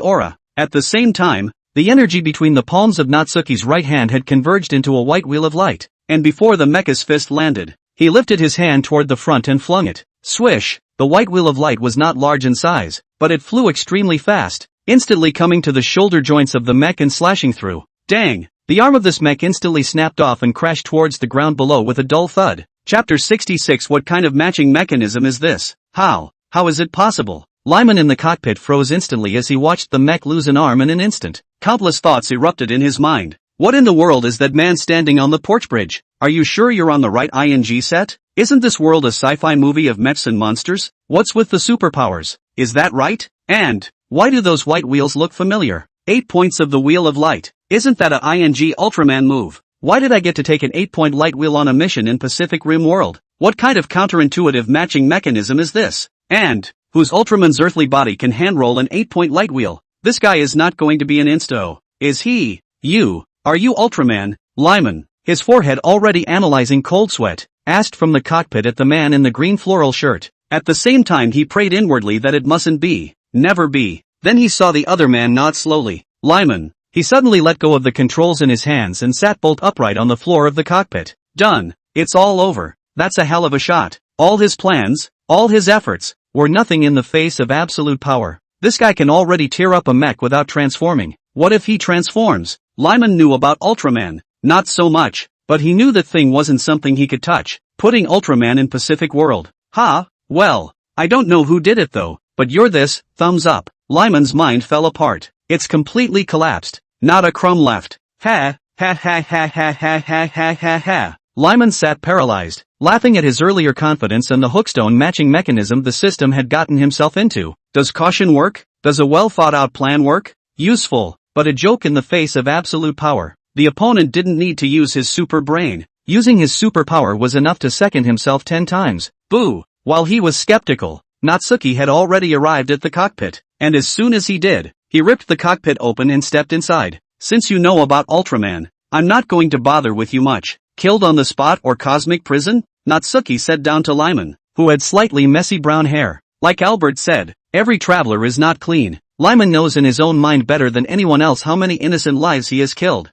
aura. At the same time, the energy between the palms of Natsuki's right hand had converged into a white wheel of light, and before the mecha's fist landed, he lifted his hand toward the front and flung it. Swish! The white wheel of light was not large in size, but it flew extremely fast, instantly coming to the shoulder joints of the mech and slashing through. Dang! The arm of this mech instantly snapped off and crashed towards the ground below with a dull thud. Chapter 66. What kind of matching mechanism is this? How is it possible? Lyman in the cockpit froze instantly as he watched the mech lose an arm in an instant. Countless thoughts erupted in his mind. What in the world is that man standing on the porch bridge? Are you sure you're on the right ING set? Isn't this world a sci-fi movie of mechs and monsters? What's with the superpowers? Is that right? And why do those white wheels look familiar? 8 points of the wheel of light. Isn't that a ING Ultraman move? Why did I get to take an 8-point light wheel on a mission in Pacific Rim world? What kind of counterintuitive matching mechanism is this? And whose Ultraman's earthly body can handroll an 8-point light wheel? This guy is not going to be an insto. Is he? You. Are you Ultraman? Lyman, his forehead already analyzing cold sweat, asked from the cockpit at the man in the green floral shirt. At the same time he prayed inwardly that it mustn't be. Never be. Then he saw the other man nod slowly. Lyman. He suddenly let go of the controls in his hands and sat bolt upright on the floor of the cockpit. Done. It's all over. That's a hell of a shot. All his plans, all his efforts, were nothing in the face of absolute power. This guy can already tear up a mech without transforming. What if he transforms? Lyman knew about Ultraman. Not so much, but he knew that thing wasn't something he could touch. Putting Ultraman in Pacific World. Well, I don't know who did it though, but you're this, thumbs up. Lyman's mind fell apart. It's completely collapsed. Not a crumb left. Ha. Lyman sat paralyzed, laughing at his earlier confidence and the hookstone matching mechanism the system had gotten himself into. Does caution work? Does a well-thought-out plan work? Useful, but a joke in the face of absolute power. The opponent didn't need to use his super brain. Using his superpower was enough to second himself 10 times. Boo! While he was skeptical, Natsuki had already arrived at the cockpit, and as soon as he did, he ripped the cockpit open and stepped inside. Since you know about Ultraman, I'm not going to bother with you much. Killed on the spot or cosmic prison? Natsuki said down to Lyman, who had slightly messy brown hair. Like Albert said, every traveler is not clean. Lyman knows in his own mind better than anyone else how many innocent lives he has killed.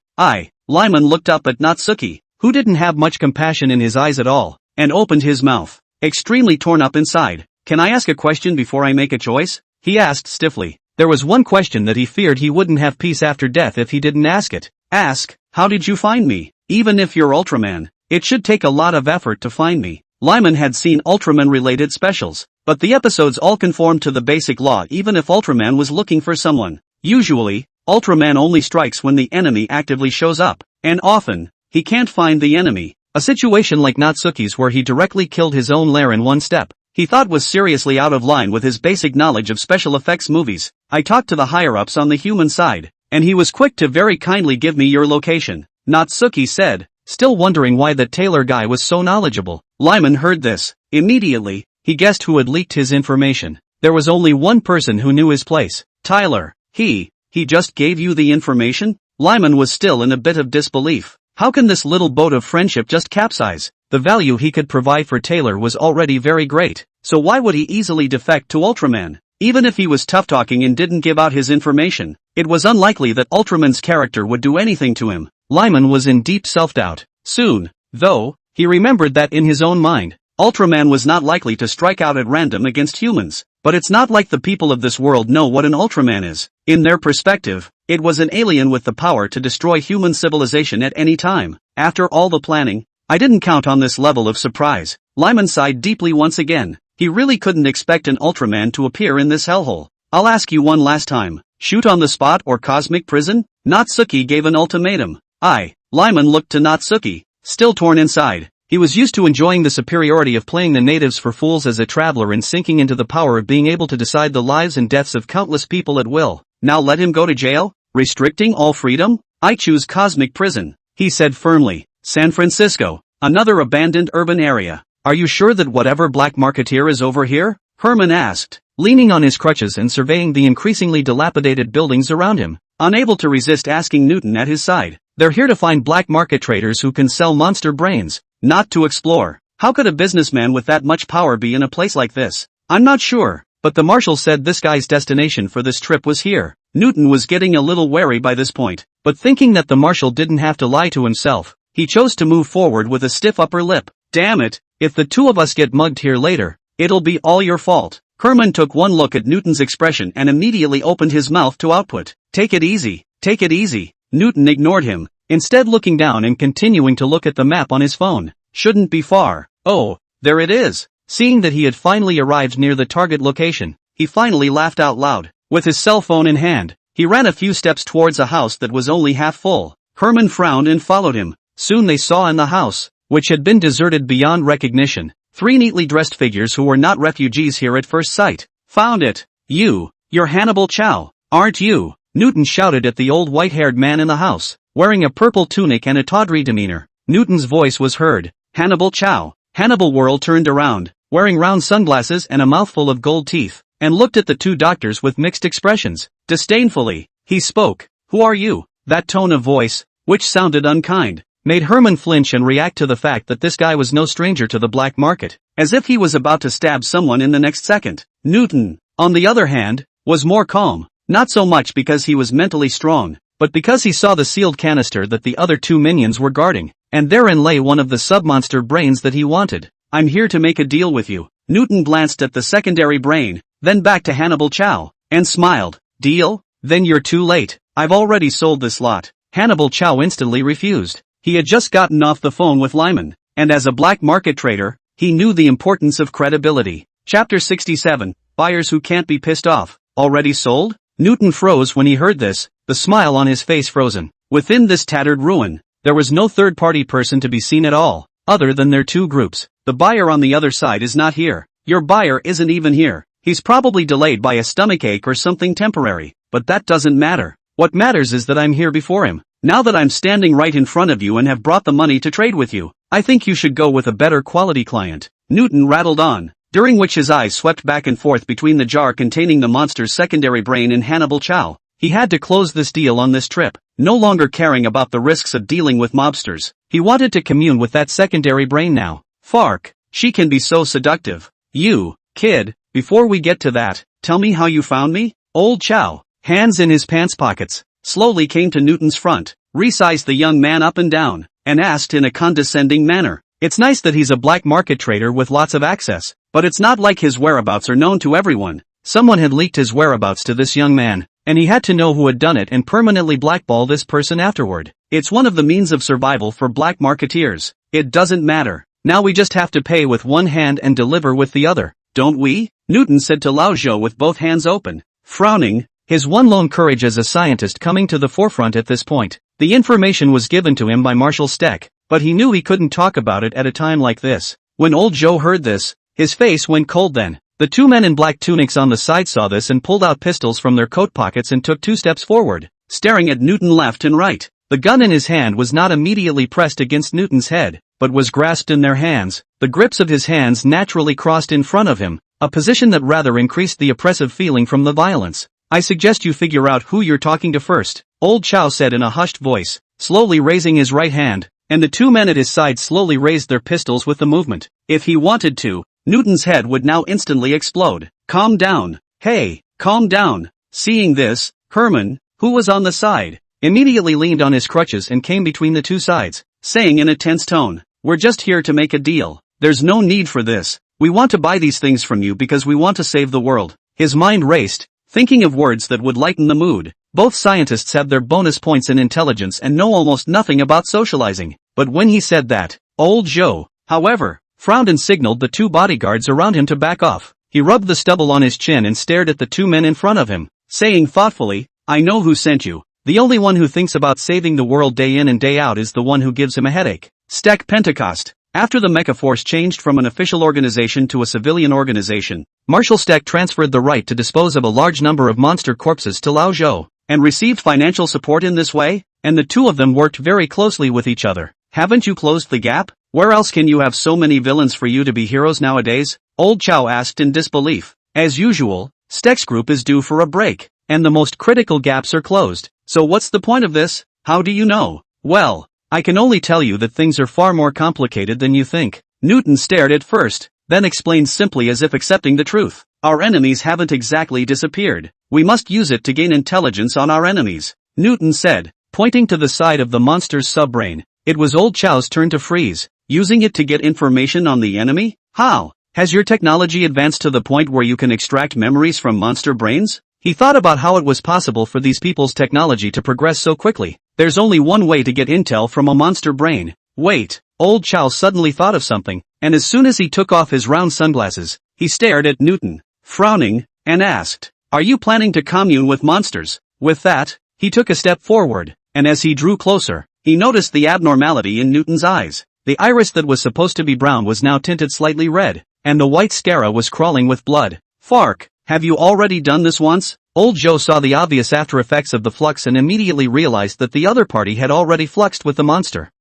Lyman looked up at Natsuki, who didn't have much compassion in his eyes at all, and opened his mouth, extremely torn up inside. Can I ask a question before I make a choice? He asked stiffly. There was one question that he feared he wouldn't have peace after death if he didn't ask it. Ask, how did you find me? Even if you're Ultraman, it should take a lot of effort to find me. Lyman had seen Ultraman-related specials, but the episodes all conformed to the basic law even if Ultraman was looking for someone. Usually, Ultraman only strikes when the enemy actively shows up, and often, he can't find the enemy. A situation like Natsuki's where he directly killed his own lair in one step, he thought was seriously out of line with his basic knowledge of special effects movies. I talked to the higher-ups on the human side, and he was quick to very kindly give me your location, Natsuki said, still wondering why that Taylor guy was so knowledgeable. Lyman heard this. Immediately, he guessed who had leaked his information. There was only one person who knew his place. Tyler. He just gave you the information? Lyman was still in a bit of disbelief. How can this little boat of friendship just capsize? The value he could provide for Taylor was already very great, so why would he easily defect to Ultraman? Even if he was tough-talking and didn't give out his information, it was unlikely that Ultraman's character would do anything to him. Lyman was in deep self-doubt. Soon, though, he remembered that in his own mind, Ultraman was not likely to strike out at random against humans. But it's not like the people of this world know what an Ultraman is. In their perspective, it was an alien with the power to destroy human civilization at any time. After all the planning, I didn't count on this level of surprise. Lyman sighed deeply once again. He really couldn't expect an Ultraman to appear in this hellhole. I'll ask you one last time. Shoot on the spot or cosmic prison? Natsuki gave an ultimatum. Lyman looked to Natsuki, still torn inside. He was used to enjoying the superiority of playing the natives for fools as a traveler and sinking into the power of being able to decide the lives and deaths of countless people at will. Now let him go to jail? Restricting all freedom? I choose cosmic prison, he said firmly. San Francisco, another abandoned urban area. Are you sure that whatever black marketeer is over here? Herman asked, leaning on his crutches and surveying the increasingly dilapidated buildings around him. Unable to resist asking Newton at his side. They're here to find black market traders who can sell monster brains. Not to explore. How could a businessman with that much power be in a place like this? I'm not sure, but the marshal said this guy's destination for this trip was here. Newton was getting a little wary by this point, but thinking that the marshal didn't have to lie to himself, he chose to move forward with a stiff upper lip. Damn it, if the two of us get mugged here later, it'll be all your fault. Herman took one look at Newton's expression and immediately opened his mouth to output. Take it easy, take it easy. Newton ignored him, instead looking down and continuing to look at the map on his phone. Shouldn't be far. Oh, there it is. Seeing that he had finally arrived near the target location, he finally laughed out loud. With his cell phone in hand, he ran a few steps towards a house that was only half full. Herman frowned and followed him. Soon they saw in the house, which had been deserted beyond recognition, three neatly dressed figures who were not refugees here at first sight. Found it. You're Hannibal Chow, aren't you? Newton shouted at the old white-haired man in the house, wearing a purple tunic and a tawdry demeanor. Newton's voice was heard. Hannibal Chow. Hannibal Whirl turned around, wearing round sunglasses and a mouthful of gold teeth, and looked at the two doctors with mixed expressions. Disdainfully, he spoke. Who are you? That tone of voice, which sounded unkind, made Herman flinch and react to the fact that this guy was no stranger to the black market, as if he was about to stab someone in the next second. Newton, on the other hand, was more calm, not so much because he was mentally strong, but because he saw the sealed canister that the other two minions were guarding, and therein lay one of the submonster brains that he wanted. I'm here to make a deal with you. Newton glanced at the secondary brain, then back to Hannibal Chow, and smiled. Deal? Then you're too late. I've already sold this lot. Hannibal Chow instantly refused. He had just gotten off the phone with Lyman, and as a black market trader, he knew the importance of credibility. Chapter 67, Buyers Who Can't Be Pissed Off. Already sold? Newton froze when he heard this, the smile on his face frozen. Within this tattered ruin, there was no third-party person to be seen at all, other than their two groups. The buyer on the other side is not here. Your buyer isn't even here. He's probably delayed by a stomachache or something temporary, but that doesn't matter. What matters is that I'm here before him. Now that I'm standing right in front of you and have brought the money to trade with you, I think you should go with a better quality client. Newton rattled on, during which his eyes swept back and forth between the jar containing the monster's secondary brain and Hannibal Chow. He had to close this deal on this trip, no longer caring about the risks of dealing with mobsters. He wanted to commune with that secondary brain now. Fark, she can be so seductive. You, kid, before we get to that, tell me how you found me? Old Chow, hands in his pants pockets, slowly came to Newton's front, resized the young man up and down, and asked in a condescending manner. It's nice that he's a black market trader with lots of access, but it's not like his whereabouts are known to everyone. Someone had leaked his whereabouts to this young man, and he had to know who had done it and permanently blackball this person afterward. It's one of the means of survival for black marketeers. It doesn't matter. Now we just have to pay with one hand and deliver with the other, don't we? Newton said to Lao Zhou with both hands open, frowning, his one lone courage as a scientist coming to the forefront at this point. The information was given to him by Marshal Steck, but he knew he couldn't talk about it at a time like this. When old Joe heard this, his face went cold then. The two men in black tunics on the side saw this and pulled out pistols from their coat pockets and took 2 steps forward, staring at Newton left and right. The gun in his hand was not immediately pressed against Newton's head, but was grasped in their hands. The grips of his hands naturally crossed in front of him, a position that rather increased the oppressive feeling from the violence. I suggest you figure out who you're talking to first. Old Chow said in a hushed voice, slowly raising his right hand, and the two men at his side slowly raised their pistols with the movement. If he wanted to, Newton's head would now instantly explode. Calm down. Hey, calm down. Seeing this, Herman, who was on the side, immediately leaned on his crutches and came between the two sides, saying in a tense tone, we're just here to make a deal. There's no need for this. We want to buy these things from you because we want to save the world. His mind raced, thinking of words that would lighten the mood. Both scientists have their bonus points in intelligence and know almost nothing about socializing. But when he said that, old Joe, however, frowned and signaled the two bodyguards around him to back off. He rubbed the stubble on his chin and stared at the two men in front of him, saying thoughtfully, I know who sent you. The only one who thinks about saving the world day in and day out is the one who gives him a headache. Stek Pentecost. After the Mecha Force changed from an official organization to a civilian organization, Marshal Stek transferred the right to dispose of a large number of monster corpses to Lao Zhou, and received financial support in this way, and the two of them worked very closely with each other. Haven't you closed the gap? Where else can you have so many villains for you to be heroes nowadays? Old Chow asked in disbelief. As usual, Stek's group is due for a break, and the most critical gaps are closed. So what's the point of this? How do you know? Well, I can only tell you that things are far more complicated than you think. Newton stared at first, then explained simply as if accepting the truth. Our enemies haven't exactly disappeared. We must use it to gain intelligence on our enemies. Newton said, pointing to the side of the monster's subbrain. It was Old Chow's turn to freeze. Using it to get information on the enemy? How? Has your technology advanced to the point where you can extract memories from monster brains? He thought about how it was possible for these people's technology to progress so quickly. There's only one way to get intel from a monster brain. Wait, Old Chow suddenly thought of something, and as soon as he took off his round sunglasses, he stared at Newton, frowning, and asked, are you planning to commune with monsters? With that, he took a step forward, and as he drew closer, he noticed the abnormality in Newton's eyes. The iris that was supposed to be brown was now tinted slightly red, and the white sclera was crawling with blood. Fark, have you already done this once? Old Joe saw the obvious after effects of the flux and immediately realized that the other party had already fluxed with the monster.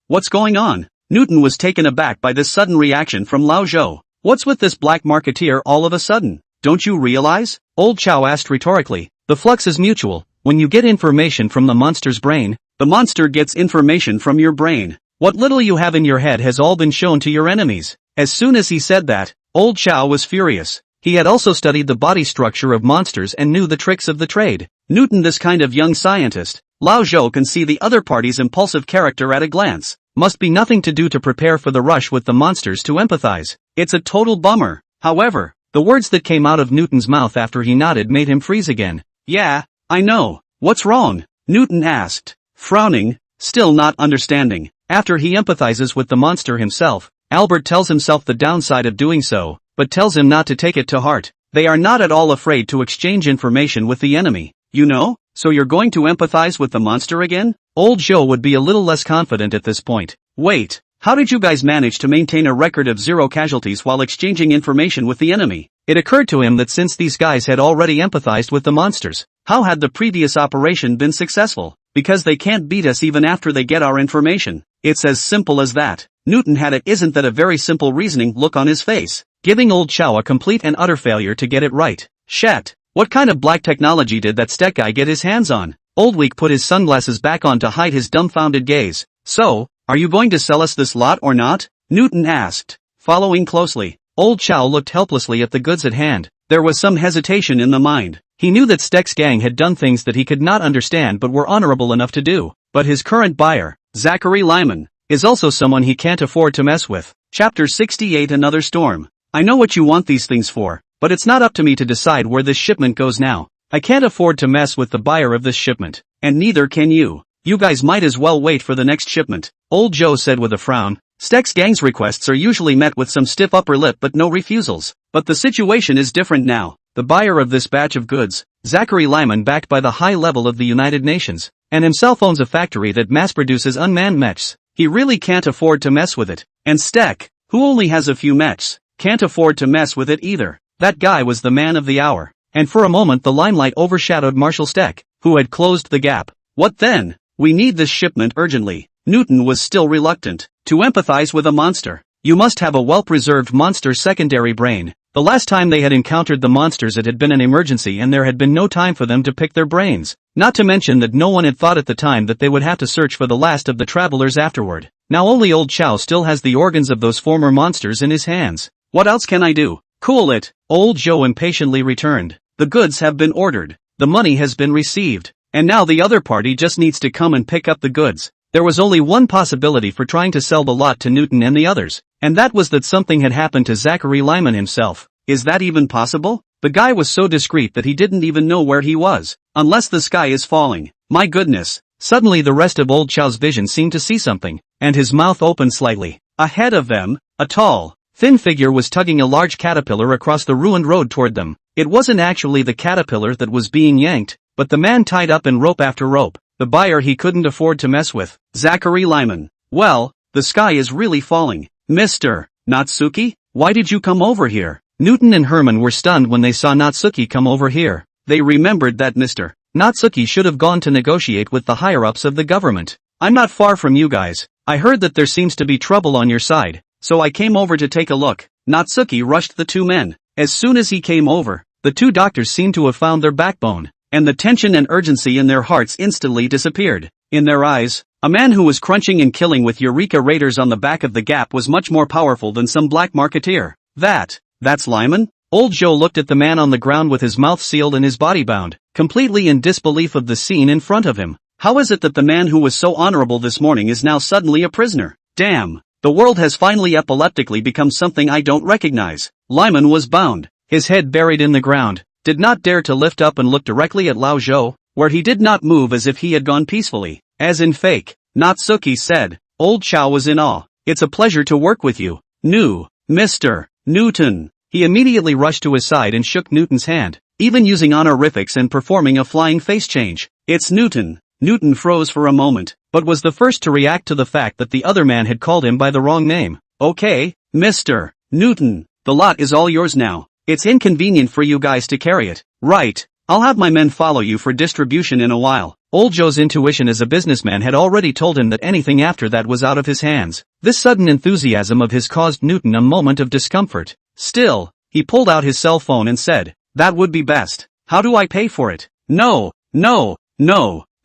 What's going on? Newton was taken aback by this sudden reaction from Lao Zhou. What's with this black marketeer all of a sudden? Don't you realize? Old Chow asked rhetorically. The flux is mutual. When you get information from the monster's brain, the monster gets information from your brain. What little you have in your head has all been shown to your enemies. As soon as he said that, Old Chow was furious. He had also studied the body structure of monsters and knew the tricks of the trade. Newton, this kind of young scientist, Lao Zhou can see the other party's impulsive character at a glance. Must be nothing to do to prepare for the rush with the monsters to empathize. It's a total bummer. However, the words that came out of Newton's mouth after he nodded made him freeze again. Yeah, I know. What's wrong? Newton asked, frowning, still not understanding. After he empathizes with the monster himself, Albert tells himself the downside of doing so, but tells him not to take it to heart. They are not at all afraid to exchange information with the enemy. You know? So you're going to empathize with the monster again? Old Joe would be a little less confident at this point. Wait, how did you guys manage to maintain a record of 0 casualties while exchanging information with the enemy? It occurred to him that since these guys had already empathized with the monsters, how had the previous operation been successful? Because they can't beat us even after they get our information. It's as simple as that. Newton had isn't that a very simple reasoning look on his face, giving Old Chow a complete and utter failure to get it right. Shat. What kind of black technology did that Stek guy get his hands on? Old Week put his sunglasses back on to hide his dumbfounded gaze. So, are you going to sell us this lot or not? Newton asked, following closely. Old Chow looked helplessly at the goods at hand. There was some hesitation in the mind. He knew that Stek's gang had done things that he could not understand but were honorable enough to do. But his current buyer, Zachary Lyman, is also someone he can't afford to mess with. Chapter 68 Another Storm. I know what you want these things for, but it's not up to me to decide where this shipment goes now. I can't afford to mess with the buyer of this shipment, and neither can you. You guys might as well wait for the next shipment, Old Joe said with a frown. Stek's gang's requests are usually met with some stiff upper lip but no refusals. But the situation is different now. The buyer of this batch of goods, Zachary Lyman, backed by the high level of the United Nations, and himself owns a factory that mass-produces unmanned mechs. He really can't afford to mess with it. And Stek, who only has a few mechs, can't afford to mess with it either. That guy was the man of the hour. And for a moment the limelight overshadowed Marshal Stek, who had closed the gap. What then? We need this shipment urgently. Newton was still reluctant to empathize with a monster. You must have a well-preserved monster secondary brain. The last time they had encountered the monsters it had been an emergency and there had been no time for them to pick their brains. Not to mention that no one had thought at the time that they would have to search for the last of the travelers afterward. Now only old Chow still has the organs of those former monsters in his hands. What else can I do? Cool it, old Joe impatiently returned. The goods have been ordered. The money has been received. And now the other party just needs to come and pick up the goods. There was only one possibility for trying to sell the lot to Newton and the others, and that was that something had happened to Zachary Lyman himself. Is that even possible? The guy was so discreet that he didn't even know where he was. Unless the sky is falling. My goodness. Suddenly the rest of old Chow's vision seemed to see something, and his mouth opened slightly. Ahead of them, a tall, thin figure was tugging a large caterpillar across the ruined road toward them. It wasn't actually the caterpillar that was being yanked, but the man tied up in rope after rope. The buyer he couldn't afford to mess with. Zachary Lyman. Well, the sky is really falling. Mr. Natsuki, why did you come over here? Newton and Herman were stunned when they saw Natsuki come over here. They remembered that Mr. Natsuki should have gone to negotiate with the higher-ups of the government. I'm not far from you guys. I heard that there seems to be trouble on your side, so I came over to take a look. Natsuki rushed the two men. As soon as he came over, the two doctors seemed to have found their backbone, and the tension and urgency in their hearts instantly disappeared. In their eyes, a man who was crunching and killing with Eureka Raiders on the back of the Gap was much more powerful than some black marketeer. That's Lyman? Old Joe looked at the man on the ground with his mouth sealed and his body bound, completely in disbelief of the scene in front of him. How is it that the man who was so honorable this morning is now suddenly a prisoner? Damn, the world has finally epileptically become something I don't recognize. Lyman was bound, his head buried in the ground, did not dare to lift up and look directly at Lao Zhou, where he did not move as if he had gone peacefully, as in fake. Natsuki said. Old Chow was in awe. It's a pleasure to work with you. Mr. Newton. He immediately rushed to his side and shook Newton's hand, even using honorifics and performing a flying face change. It's Newton. Newton froze for a moment, but was the first to react to the fact that the other man had called him by the wrong name. Okay, Mr. Newton, the lot is all yours now. It's inconvenient for you guys to carry it. Right. I'll have my men follow you for distribution in a while. Old Joe's intuition as a businessman had already told him that anything after that was out of his hands. This sudden enthusiasm of his caused Newton a moment of discomfort. Still, he pulled out his cell phone and said, that would be best. How do I pay for it? No,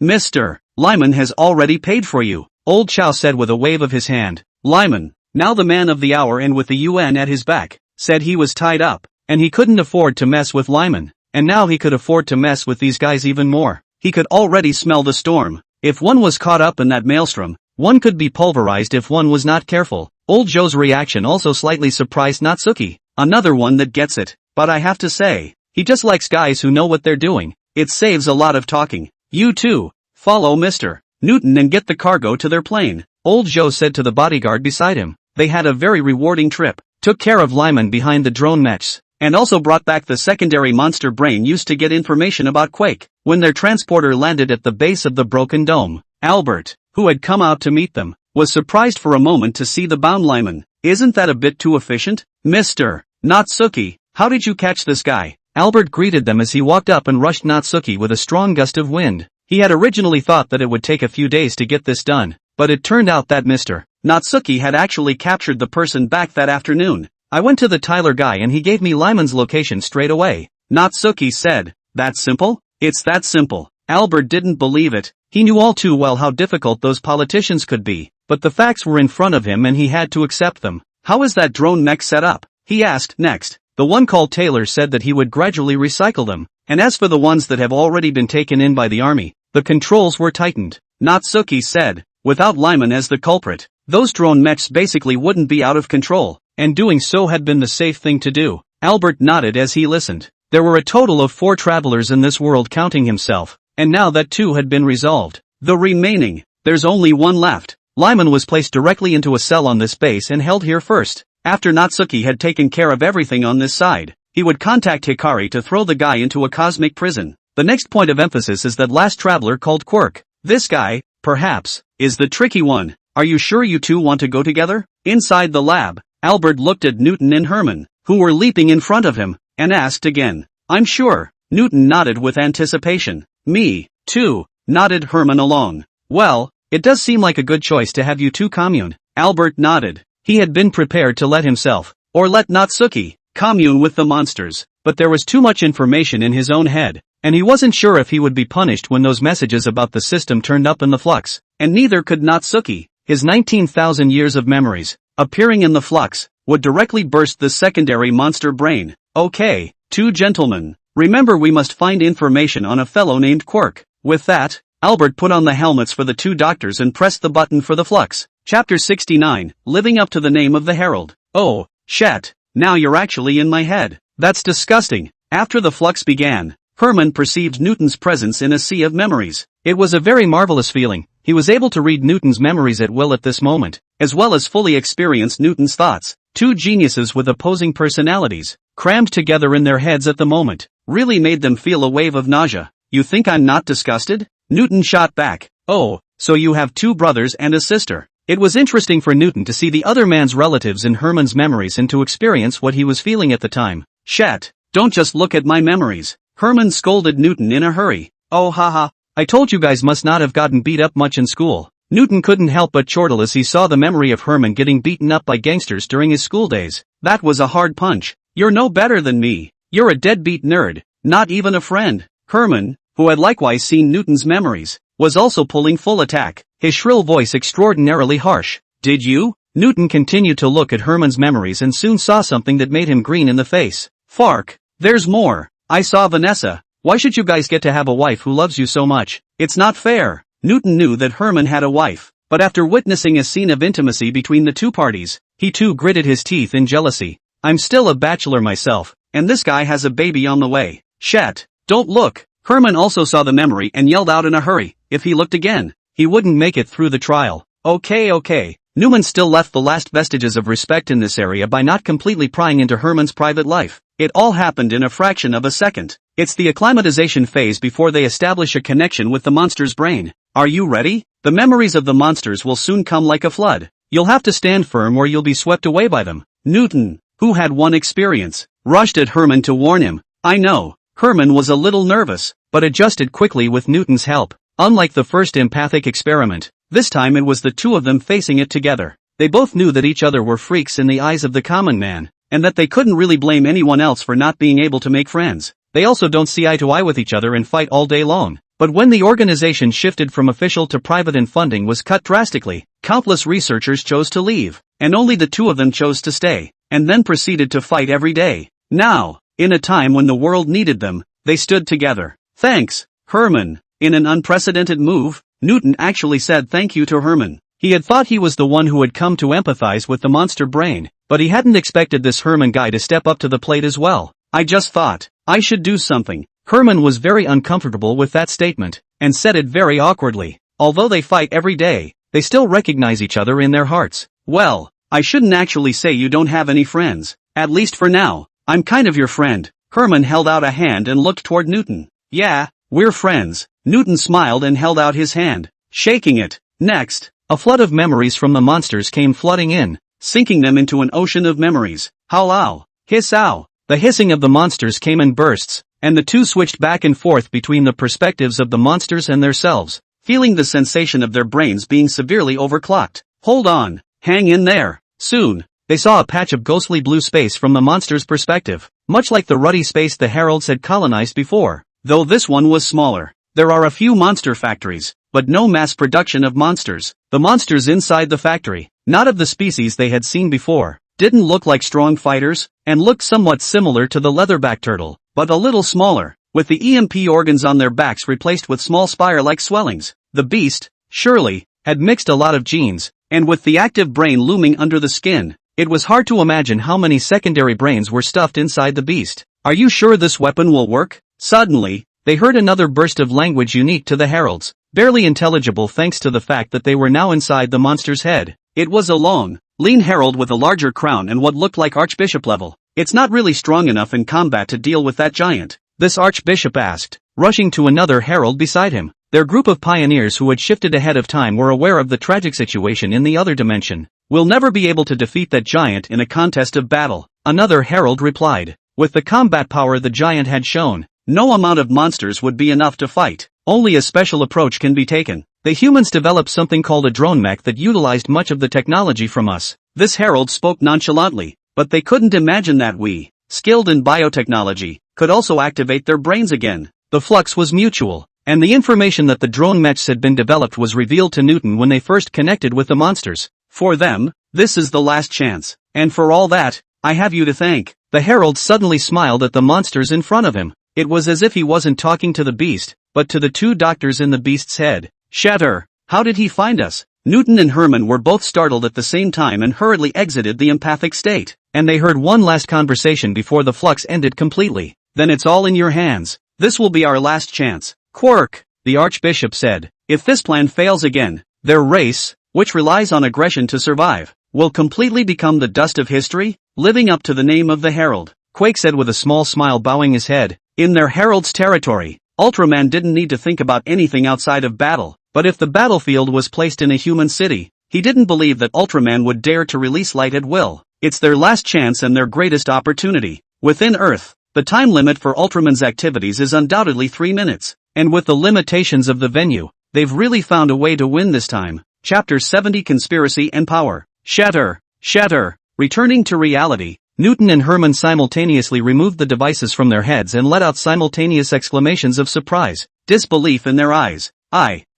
Mr. Lyman has already paid for you. Old Chow said with a wave of his hand. Lyman, now the man of the hour and with the UN at his back, said he was tied up. And he couldn't afford to mess with Lyman, and now he could afford to mess with these guys even more. He could already smell the storm. If one was caught up in that maelstrom, one could be pulverized if one was not careful. Old Joe's reaction also slightly surprised Natsuki. Another one that gets it. But I have to say, he just likes guys who know what they're doing. It saves a lot of talking. You two, follow Mr. Newton and get the cargo to their plane. Old Joe said to the bodyguard beside him. They had a very rewarding trip. Took care of Lyman behind the drone mechs. And also brought back the secondary monster brain used to get information about Quake. When their transporter landed at the base of the broken dome, Albert, who had come out to meet them, was surprised for a moment to see the bound Lyman. Isn't that a bit too efficient? Mr. Natsuki, how did you catch this guy? Albert greeted them as he walked up and rushed Natsuki with a strong gust of wind. He had originally thought that it would take a few days to get this done, but it turned out that Mr. Natsuki had actually captured the person back that afternoon. I went to the Tyler guy and he gave me Lyman's location straight away. Natsuki said. That simple? It's that simple. Albert didn't believe it. He knew all too well how difficult those politicians could be, but the facts were in front of him and he had to accept them. How is that drone mech set up? He asked next. The one called Taylor said that he would gradually recycle them, and as for the ones that have already been taken in by the army, the controls were tightened. Natsuki said. Without Lyman as the culprit, those drone mechs basically wouldn't be out of control. And doing so had been the safe thing to do. Albert nodded as he listened. There were a total of 4 travelers in this world counting himself, and now that 2 had been resolved. The remaining, there's only 1 left. Lyman was placed directly into a cell on this base and held here first. After Natsuki had taken care of everything on this side, he would contact Hikari to throw the guy into a cosmic prison. The next point of emphasis is that last traveler called Quirk. This guy, perhaps, is the tricky one. Are you sure you two want to go together? Inside the lab, Albert looked at Newton and Herman, who were leaping in front of him, and asked again. I'm sure. Newton nodded with anticipation. Me, too, nodded Herman along. Well, it does seem like a good choice to have you two commune. Albert nodded. He had been prepared to let himself, or let Natsuki, commune with the monsters, but there was too much information in his own head. and he wasn't sure if he would be punished when those messages about the system turned up in the flux. And neither could Natsuki. His 19,000 years of memories, appearing in the flux, would directly burst the secondary monster brain. Okay, two gentlemen. Remember, we must find information on a fellow named Quirk. With that, Albert put on the helmets for the two doctors and pressed the button for the flux. Chapter 69, Living Up to the Name of the Herald. Oh, shit, now you're actually in my head. That's disgusting. After the flux began, Herman perceived Newton's presence in a sea of memories. It was a very marvelous feeling. He was able to read Newton's memories at will at this moment, as well as fully experience Newton's thoughts. Two geniuses with opposing personalities, crammed together in their heads at the moment, really made them feel a wave of nausea. You think I'm not disgusted? Newton shot back. Oh, so you have two brothers and a sister. It was interesting for Newton to see the other man's relatives in Herman's memories and to experience what he was feeling at the time. Shat, don't just look at my memories. Herman scolded Newton in a hurry. Oh haha, I told you guys must not have gotten beat up much in school. Newton couldn't help but chortle as he saw the memory of Herman getting beaten up by gangsters during his school days. That was a hard punch. You're no better than me. You're a deadbeat nerd, not even a friend. Herman, who had likewise seen Newton's memories, was also pulling full attack, his shrill voice extraordinarily harsh. Did you? Newton continued to look at Herman's memories and soon saw something that made him green in the face. Fark, there's more. I saw Vanessa. Why should you guys get to have a wife who loves you so much? It's not fair. Newton knew that Herman had a wife, but after witnessing a scene of intimacy between the two parties, he too gritted his teeth in jealousy. I'm still a bachelor myself, and this guy has a baby on the way. Shat, don't look. Herman also saw the memory and yelled out in a hurry. If he looked again, he wouldn't make it through the trial. Okay. Newman still left the last vestiges of respect in this area by not completely prying into Herman's private life. It all happened in a fraction of a second. It's the acclimatization phase before they establish a connection with the monster's brain. Are you ready? The memories of the monsters will soon come like a flood. You'll have to stand firm or you'll be swept away by them. Newton, who had one experience, rushed at Herman to warn him. I know. Herman was a little nervous, but adjusted quickly with Newton's help. Unlike the first empathic experiment, this time it was the two of them facing it together. They both knew that each other were freaks in the eyes of the common man, and that they couldn't really blame anyone else for not being able to make friends. They also don't see eye to eye with each other and fight all day long. But when the organization shifted from official to private and funding was cut drastically, countless researchers chose to leave, and only the two of them chose to stay, and then proceeded to fight every day. Now, in a time when the world needed them, they stood together. Thanks, Herman. In an unprecedented move, Newton actually said thank you to Herman. He had thought he was the one who had come to empathize with the monster brain, but he hadn't expected this Herman guy to step up to the plate as well. I just thought, I should do something. Herman was very uncomfortable with that statement, and said it very awkwardly. Although they fight every day, they still recognize each other in their hearts. Well, I shouldn't actually say you don't have any friends. At least for now. I'm kind of your friend. Herman held out a hand and looked toward Newton. Yeah, we're friends. Newton smiled and held out his hand, shaking it. Next, a flood of memories from the monsters came flooding in, sinking them into an ocean of memories. Howl, hiss ow. The hissing of the monsters came in bursts, and the two switched back and forth between the perspectives of the monsters and themselves, feeling the sensation of their brains being severely overclocked. Hold on, hang in there. Soon, they saw a patch of ghostly blue space from the monster's perspective, much like the ruddy space the heralds had colonized before, though this one was smaller. There are a few monster factories, but no mass production of monsters. The monsters inside the factory, not of the species they had seen before, didn't look like strong fighters, and looked somewhat similar to the leatherback turtle, but a little smaller, with the EMP organs on their backs replaced with small spire-like swellings. The beast, surely, had mixed a lot of genes, and with the active brain looming under the skin, it was hard to imagine how many secondary brains were stuffed inside the beast. Are you sure this weapon will work? Suddenly, they heard another burst of language unique to the heralds, barely intelligible thanks to the fact that they were now inside the monster's head. It was a long, lean herald with a larger crown and what looked like archbishop level. It's not really strong enough in combat to deal with that giant, this archbishop asked, rushing to another herald beside him. Their group of pioneers who had shifted ahead of time were aware of the tragic situation in the other dimension. We'll never be able to defeat that giant in a contest of battle, another herald replied. With the combat power the giant had shown, no amount of monsters would be enough to fight. Only a special approach can be taken. The humans developed something called a drone mech that utilized much of the technology from us. This herald spoke nonchalantly, but they couldn't imagine that we, skilled in biotechnology, could also activate their brains again. The flux was mutual, and the information that the drone mechs had been developed was revealed to Newton when they first connected with the monsters. For them, this is the last chance, and for all that, I have you to thank. The herald suddenly smiled at the monsters in front of him. It was as if he wasn't talking to the beast, but to the two doctors in the beast's head. Shatter, how did he find us? Newton and Herman were both startled at the same time and hurriedly exited the empathic state, and they heard one last conversation before the flux ended completely. Then it's all in your hands. This will be our last chance. Quirk, the Archbishop said. If this plan fails again, their race, which relies on aggression to survive, will completely become the dust of history, living up to the name of the Herald. Quake said with a small smile, bowing his head. In their Herald's territory, Ultraman didn't need to think about anything outside of battle, but if the battlefield was placed in a human city, he didn't believe that Ultraman would dare to release light at will. It's their last chance and their greatest opportunity. Within Earth, the time limit for Ultraman's activities is undoubtedly 3 minutes, and with the limitations of the venue, they've really found a way to win this time. Chapter 70 Conspiracy and Power. Shatter, shatter. Returning to reality, Newton and Herman simultaneously removed the devices from their heads and let out simultaneous exclamations of surprise, disbelief in their eyes.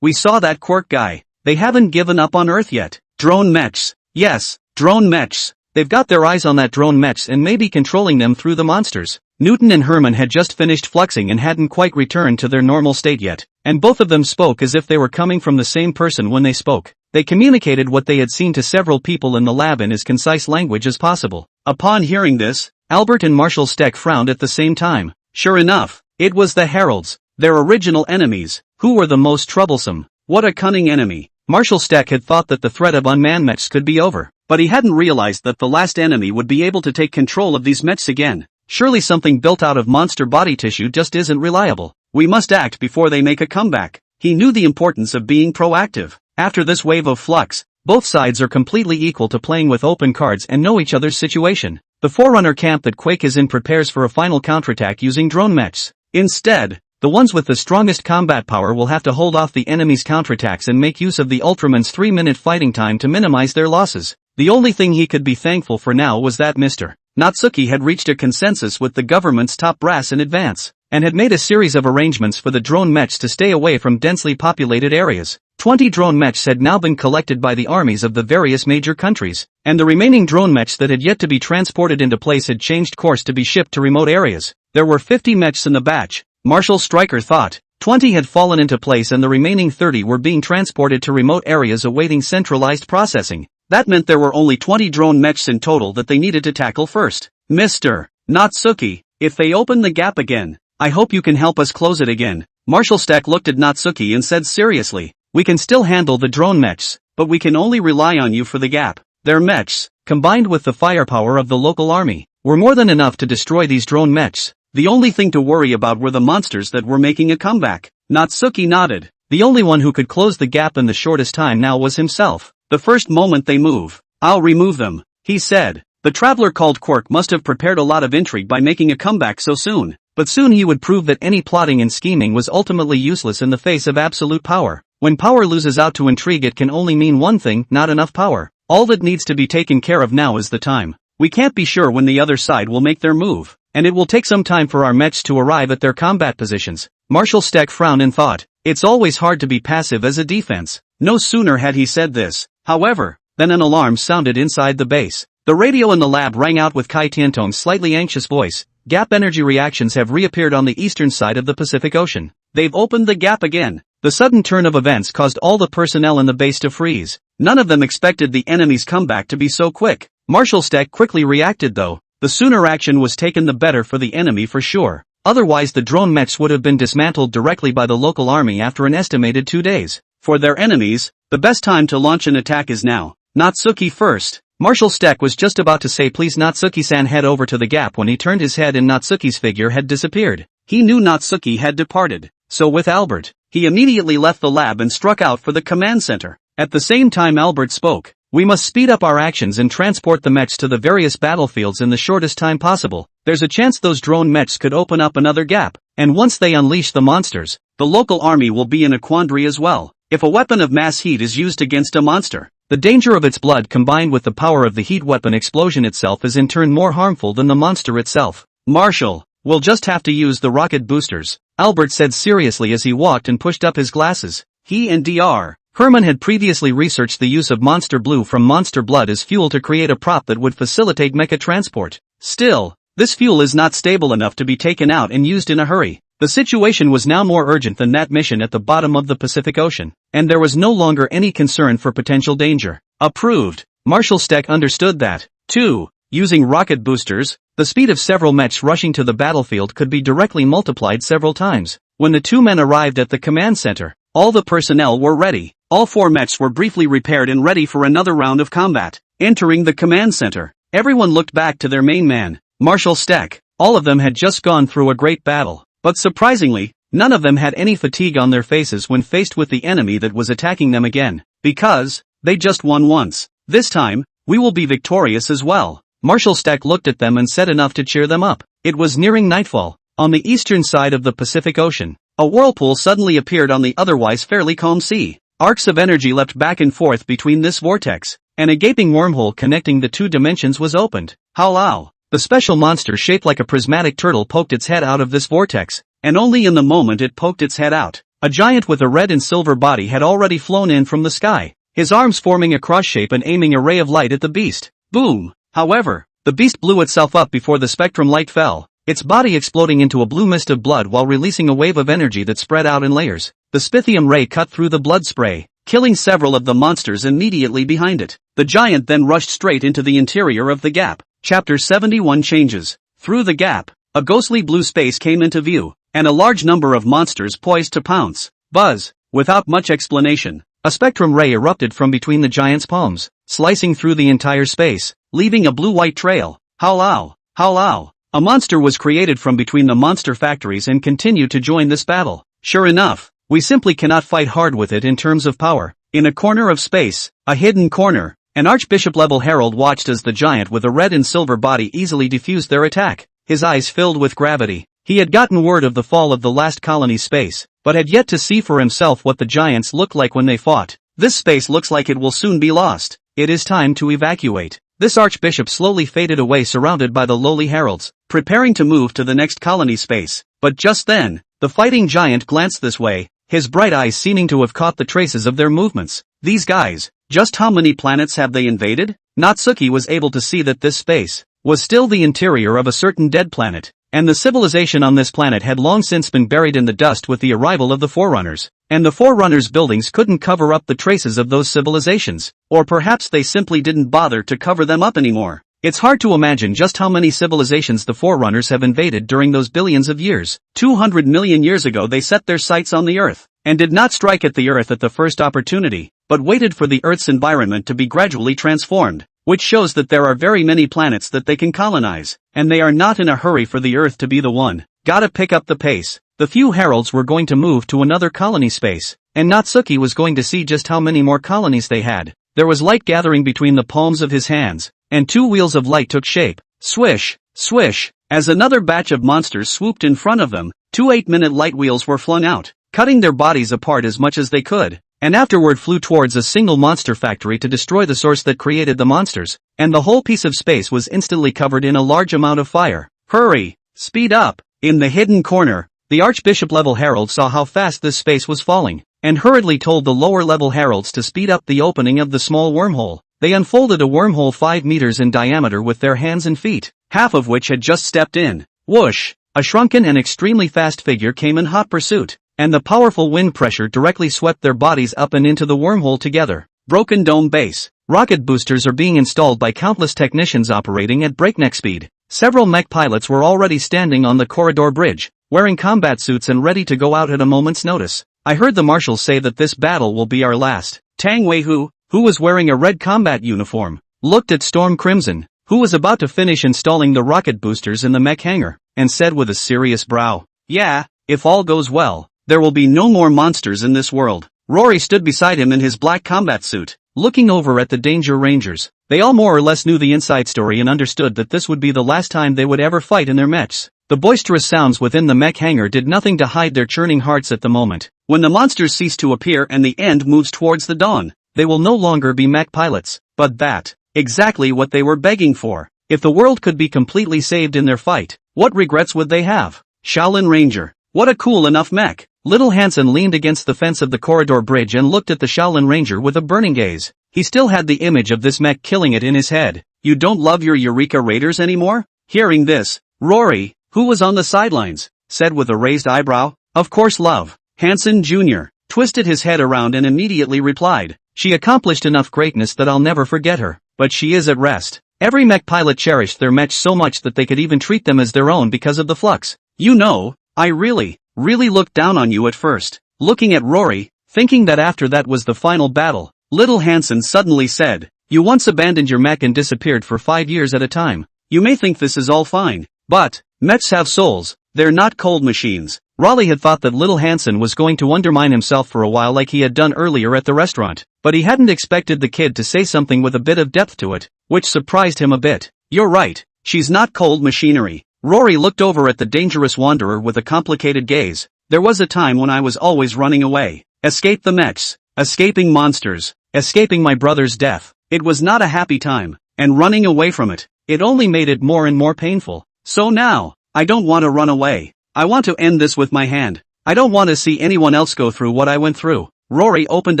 We saw that Quirk guy. They haven't given up on Earth yet. Drone mechs. Yes, drone mechs. They've got their eyes on that drone mechs and may be controlling them through the monsters. Newton and Herman had just finished fluxing and hadn't quite returned to their normal state yet, and both of them spoke as if they were coming from the same person when they spoke. They communicated what they had seen to several people in the lab in as concise language as possible. Upon hearing this, Albert and Marshall Steck frowned at the same time. Sure enough, it was the Heralds, their original enemies, who were the most troublesome. What a cunning enemy. Marshall Steck had thought that the threat of unmanned mechs could be over, but he hadn't realized that the last enemy would be able to take control of these mechs again. Surely something built out of monster body tissue just isn't reliable. We must act before they make a comeback. He knew the importance of being proactive. After this wave of flux, both sides are completely equal to playing with open cards and know each other's situation. The Forerunner camp that Quake is in prepares for a final counterattack using drone mechs. Instead, the ones with the strongest combat power will have to hold off the enemy's counterattacks and make use of the Ultraman's 3-minute fighting time to minimize their losses. The only thing he could be thankful for now was that Mr. Natsuki had reached a consensus with the government's top brass in advance, and had made a series of arrangements for the drone mechs to stay away from densely populated areas. 20 drone mechs had now been collected by the armies of the various major countries, and the remaining drone mechs that had yet to be transported into place had changed course to be shipped to remote areas. There were 50 mechs in the batch, Marshall Stryker thought. 20 had fallen into place and the remaining 30 were being transported to remote areas awaiting centralized processing. That meant there were only 20 drone mechs in total that they needed to tackle first. Mr. Natsuki, if they open the gap again, I hope you can help us close it again. Marshall Steck looked at Natsuki and said seriously, we can still handle the drone mechs, but we can only rely on you for the gap. Their mechs, combined with the firepower of the local army, were more than enough to destroy these drone mechs. The only thing to worry about were the monsters that were making a comeback. Natsuki nodded. The only one who could close the gap in the shortest time now was himself. The first moment they move, I'll remove them, he said. The traveler called Quirk must have prepared a lot of intrigue by making a comeback so soon, but soon he would prove that any plotting and scheming was ultimately useless in the face of absolute power. When power loses out to intrigue, it can only mean one thing: not enough power. All that needs to be taken care of now is the time. We can't be sure when the other side will make their move, and it will take some time for our mechs to arrive at their combat positions. Marshall Steck frowned and thought, it's always hard to be passive as a defense. No sooner had he said this, however, than an alarm sounded inside the base. The radio in the lab rang out with Kai Tiantone's slightly anxious voice. Gap energy reactions have reappeared on the eastern side of the Pacific Ocean. They've opened the gap again. The sudden turn of events caused all the personnel in the base to freeze. None of them expected the enemy's comeback to be so quick. Marshall Steck quickly reacted though. The sooner action was taken the better for the enemy for sure. Otherwise the drone mechs would have been dismantled directly by the local army after an estimated 2 days. For their enemies, the best time to launch an attack is now. Natsuki first. Marshall Steck was just about to say please Natsuki-san head over to the gap when he turned his head and Natsuki's figure had disappeared. He knew Natsuki had departed, so with Albert, he immediately left the lab and struck out for the command center. At the same time Albert spoke, we must speed up our actions and transport the mechs to the various battlefields in the shortest time possible. There's a chance those drone mechs could open up another gap, and once they unleash the monsters, the local army will be in a quandary as well. If a weapon of mass heat is used against a monster, the danger of its blood combined with the power of the heat weapon explosion itself is in turn more harmful than the monster itself. Marshall, we'll just have to use the rocket boosters, Albert said seriously as he walked and pushed up his glasses. He and Dr. Herman had previously researched the use of monster blue from monster blood as fuel to create a prop that would facilitate mecha transport. Still, this fuel is not stable enough to be taken out and used in a hurry. The situation was now more urgent than that mission at the bottom of the Pacific Ocean, and there was no longer any concern for potential danger. Approved. Marshal Steck understood that, too. Using rocket boosters, the speed of several mechs rushing to the battlefield could be directly multiplied several times. When the two men arrived at the command center, all the personnel were ready. All 4 mechs were briefly repaired and ready for another round of combat. Entering the command center, everyone looked back to their main man, Marshal Steck. All of them had just gone through a great battle, but surprisingly, none of them had any fatigue on their faces when faced with the enemy that was attacking them again, because they just won once. This time, we will be victorious as well. Marshal Steck looked at them and said enough to cheer them up. It was nearing nightfall. On the eastern side of the Pacific Ocean, a whirlpool suddenly appeared on the otherwise fairly calm sea. Arcs of energy leapt back and forth between this vortex, and a gaping wormhole connecting the 2 dimensions was opened. Howlow! The special monster shaped like a prismatic turtle poked its head out of this vortex, and only in the moment it poked its head out, a giant with a red and silver body had already flown in from the sky, his arms forming a cross shape and aiming a ray of light at the beast. Boom! However, the beast blew itself up before the spectrum light fell, its body exploding into a blue mist of blood while releasing a wave of energy that spread out in layers. The Spithium ray cut through the blood spray, killing several of the monsters immediately behind it. The giant then rushed straight into the interior of the gap. Chapter 71 changes. Through the gap, a ghostly blue space came into view, and a large number of monsters poised to pounce. Buzz! Without much explanation, a spectrum ray erupted from between the giant's palms, slicing through the entire space, leaving a blue-white trail. Howlow! Howlow! A monster was created from between the monster factories and continued to join this battle. Sure enough, we simply cannot fight hard with it in terms of power. In a corner of space, a hidden corner, an archbishop-level herald watched as the giant with a red and silver body easily defused their attack. His eyes filled with gravity. He had gotten word of the fall of the last colony's space, but had yet to see for himself what the giants looked like when they fought. This space looks like it will soon be lost. It is time to evacuate. This archbishop slowly faded away surrounded by the lowly heralds, preparing to move to the next colony space. But just then, the fighting giant glanced this way, his bright eyes seeming to have caught the traces of their movements. These guys, just how many planets have they invaded? Natsuki was able to see that this space was still the interior of a certain dead planet, and the civilization on this planet had long since been buried in the dust with the arrival of the Forerunners, and the Forerunners' buildings couldn't cover up the traces of those civilizations, or perhaps they simply didn't bother to cover them up anymore. It's hard to imagine just how many civilizations the Forerunners have invaded during those billions of years. 200 million years ago they set their sights on the Earth, and did not strike at the Earth at the first opportunity, but waited for the Earth's environment to be gradually transformed, which shows that there are very many planets that they can colonize, and they are not in a hurry for the Earth to be the one. Gotta pick up the pace. The few heralds were going to move to another colony space, and Natsuki was going to see just how many more colonies they had. There was light gathering between the palms of his hands, and 2 wheels of light took shape. Swish, swish, as another batch of monsters swooped in front of them, 2 8-minute light wheels were flung out, cutting their bodies apart as much as they could, and afterward flew towards a single monster factory to destroy the source that created the monsters, and the whole piece of space was instantly covered in a large amount of fire. Hurry! Speed up! In the hidden corner, the Archbishop-level herald saw how fast this space was falling, and hurriedly told the lower-level heralds to speed up the opening of the small wormhole. They unfolded a wormhole 5 meters in diameter with their hands and feet, half of which had just stepped in. Whoosh! A shrunken and extremely fast figure came in hot pursuit, and the powerful wind pressure directly swept their bodies up and into the wormhole together. Broken Dome Base. Rocket boosters are being installed by countless technicians operating at breakneck speed. Several mech pilots were already standing on the corridor bridge, wearing combat suits and ready to go out at a moment's notice. I heard the marshals say that this battle will be our last. Tang Wei-hu, who was wearing a red combat uniform, looked at Storm Crimson, who was about to finish installing the rocket boosters in the mech hangar, and said with a serious brow, "Yeah, if all goes well, there will be no more monsters in this world." Rory stood beside him in his black combat suit, looking over at the Danger Rangers. They all more or less knew the inside story and understood that this would be the last time they would ever fight in their mechs. The boisterous sounds within the mech hangar did nothing to hide their churning hearts at the moment. When the monsters cease to appear and the end moves towards the dawn, they will no longer be mech pilots. But that, exactly what they were begging for. If the world could be completely saved in their fight, What regrets would they have? Shaolin Ranger. What a cool enough mech. Little Hansen leaned against the fence of the corridor bridge and looked at the Shaolin Ranger with a burning gaze. He still had the image of this mech killing it in his head. You don't love your Eureka Raiders anymore? Hearing this, Rory, who was on the sidelines, said with a raised eyebrow, of course love. Hansen Jr. twisted his head around and immediately replied, she accomplished enough greatness that I'll never forget her, but she is at rest. Every mech pilot cherished their mech so much that they could even treat them as their own because of the flux. You know, I really looked down on you at first. Looking at Rory, thinking that after that was the final battle, little Hansen suddenly said, you once abandoned your mech and disappeared for 5 years at a time. You may think this is all fine, but mechs have souls, they're not cold machines. Raleigh had thought that little Hansen was going to undermine himself for a while like he had done earlier at the restaurant, but he hadn't expected the kid to say something with a bit of depth to it, which surprised him a bit. You're right, she's not cold machinery. Rory looked over at the dangerous wanderer with a complicated gaze. There was a time when I was always running away. Escape the mechs, escaping monsters, escaping my brother's death. It was not a happy time, and running away from it, it only made it more and more painful. So now, I don't want to run away. I want to end this with my hand. I don't want to see anyone else go through what I went through. Rory opened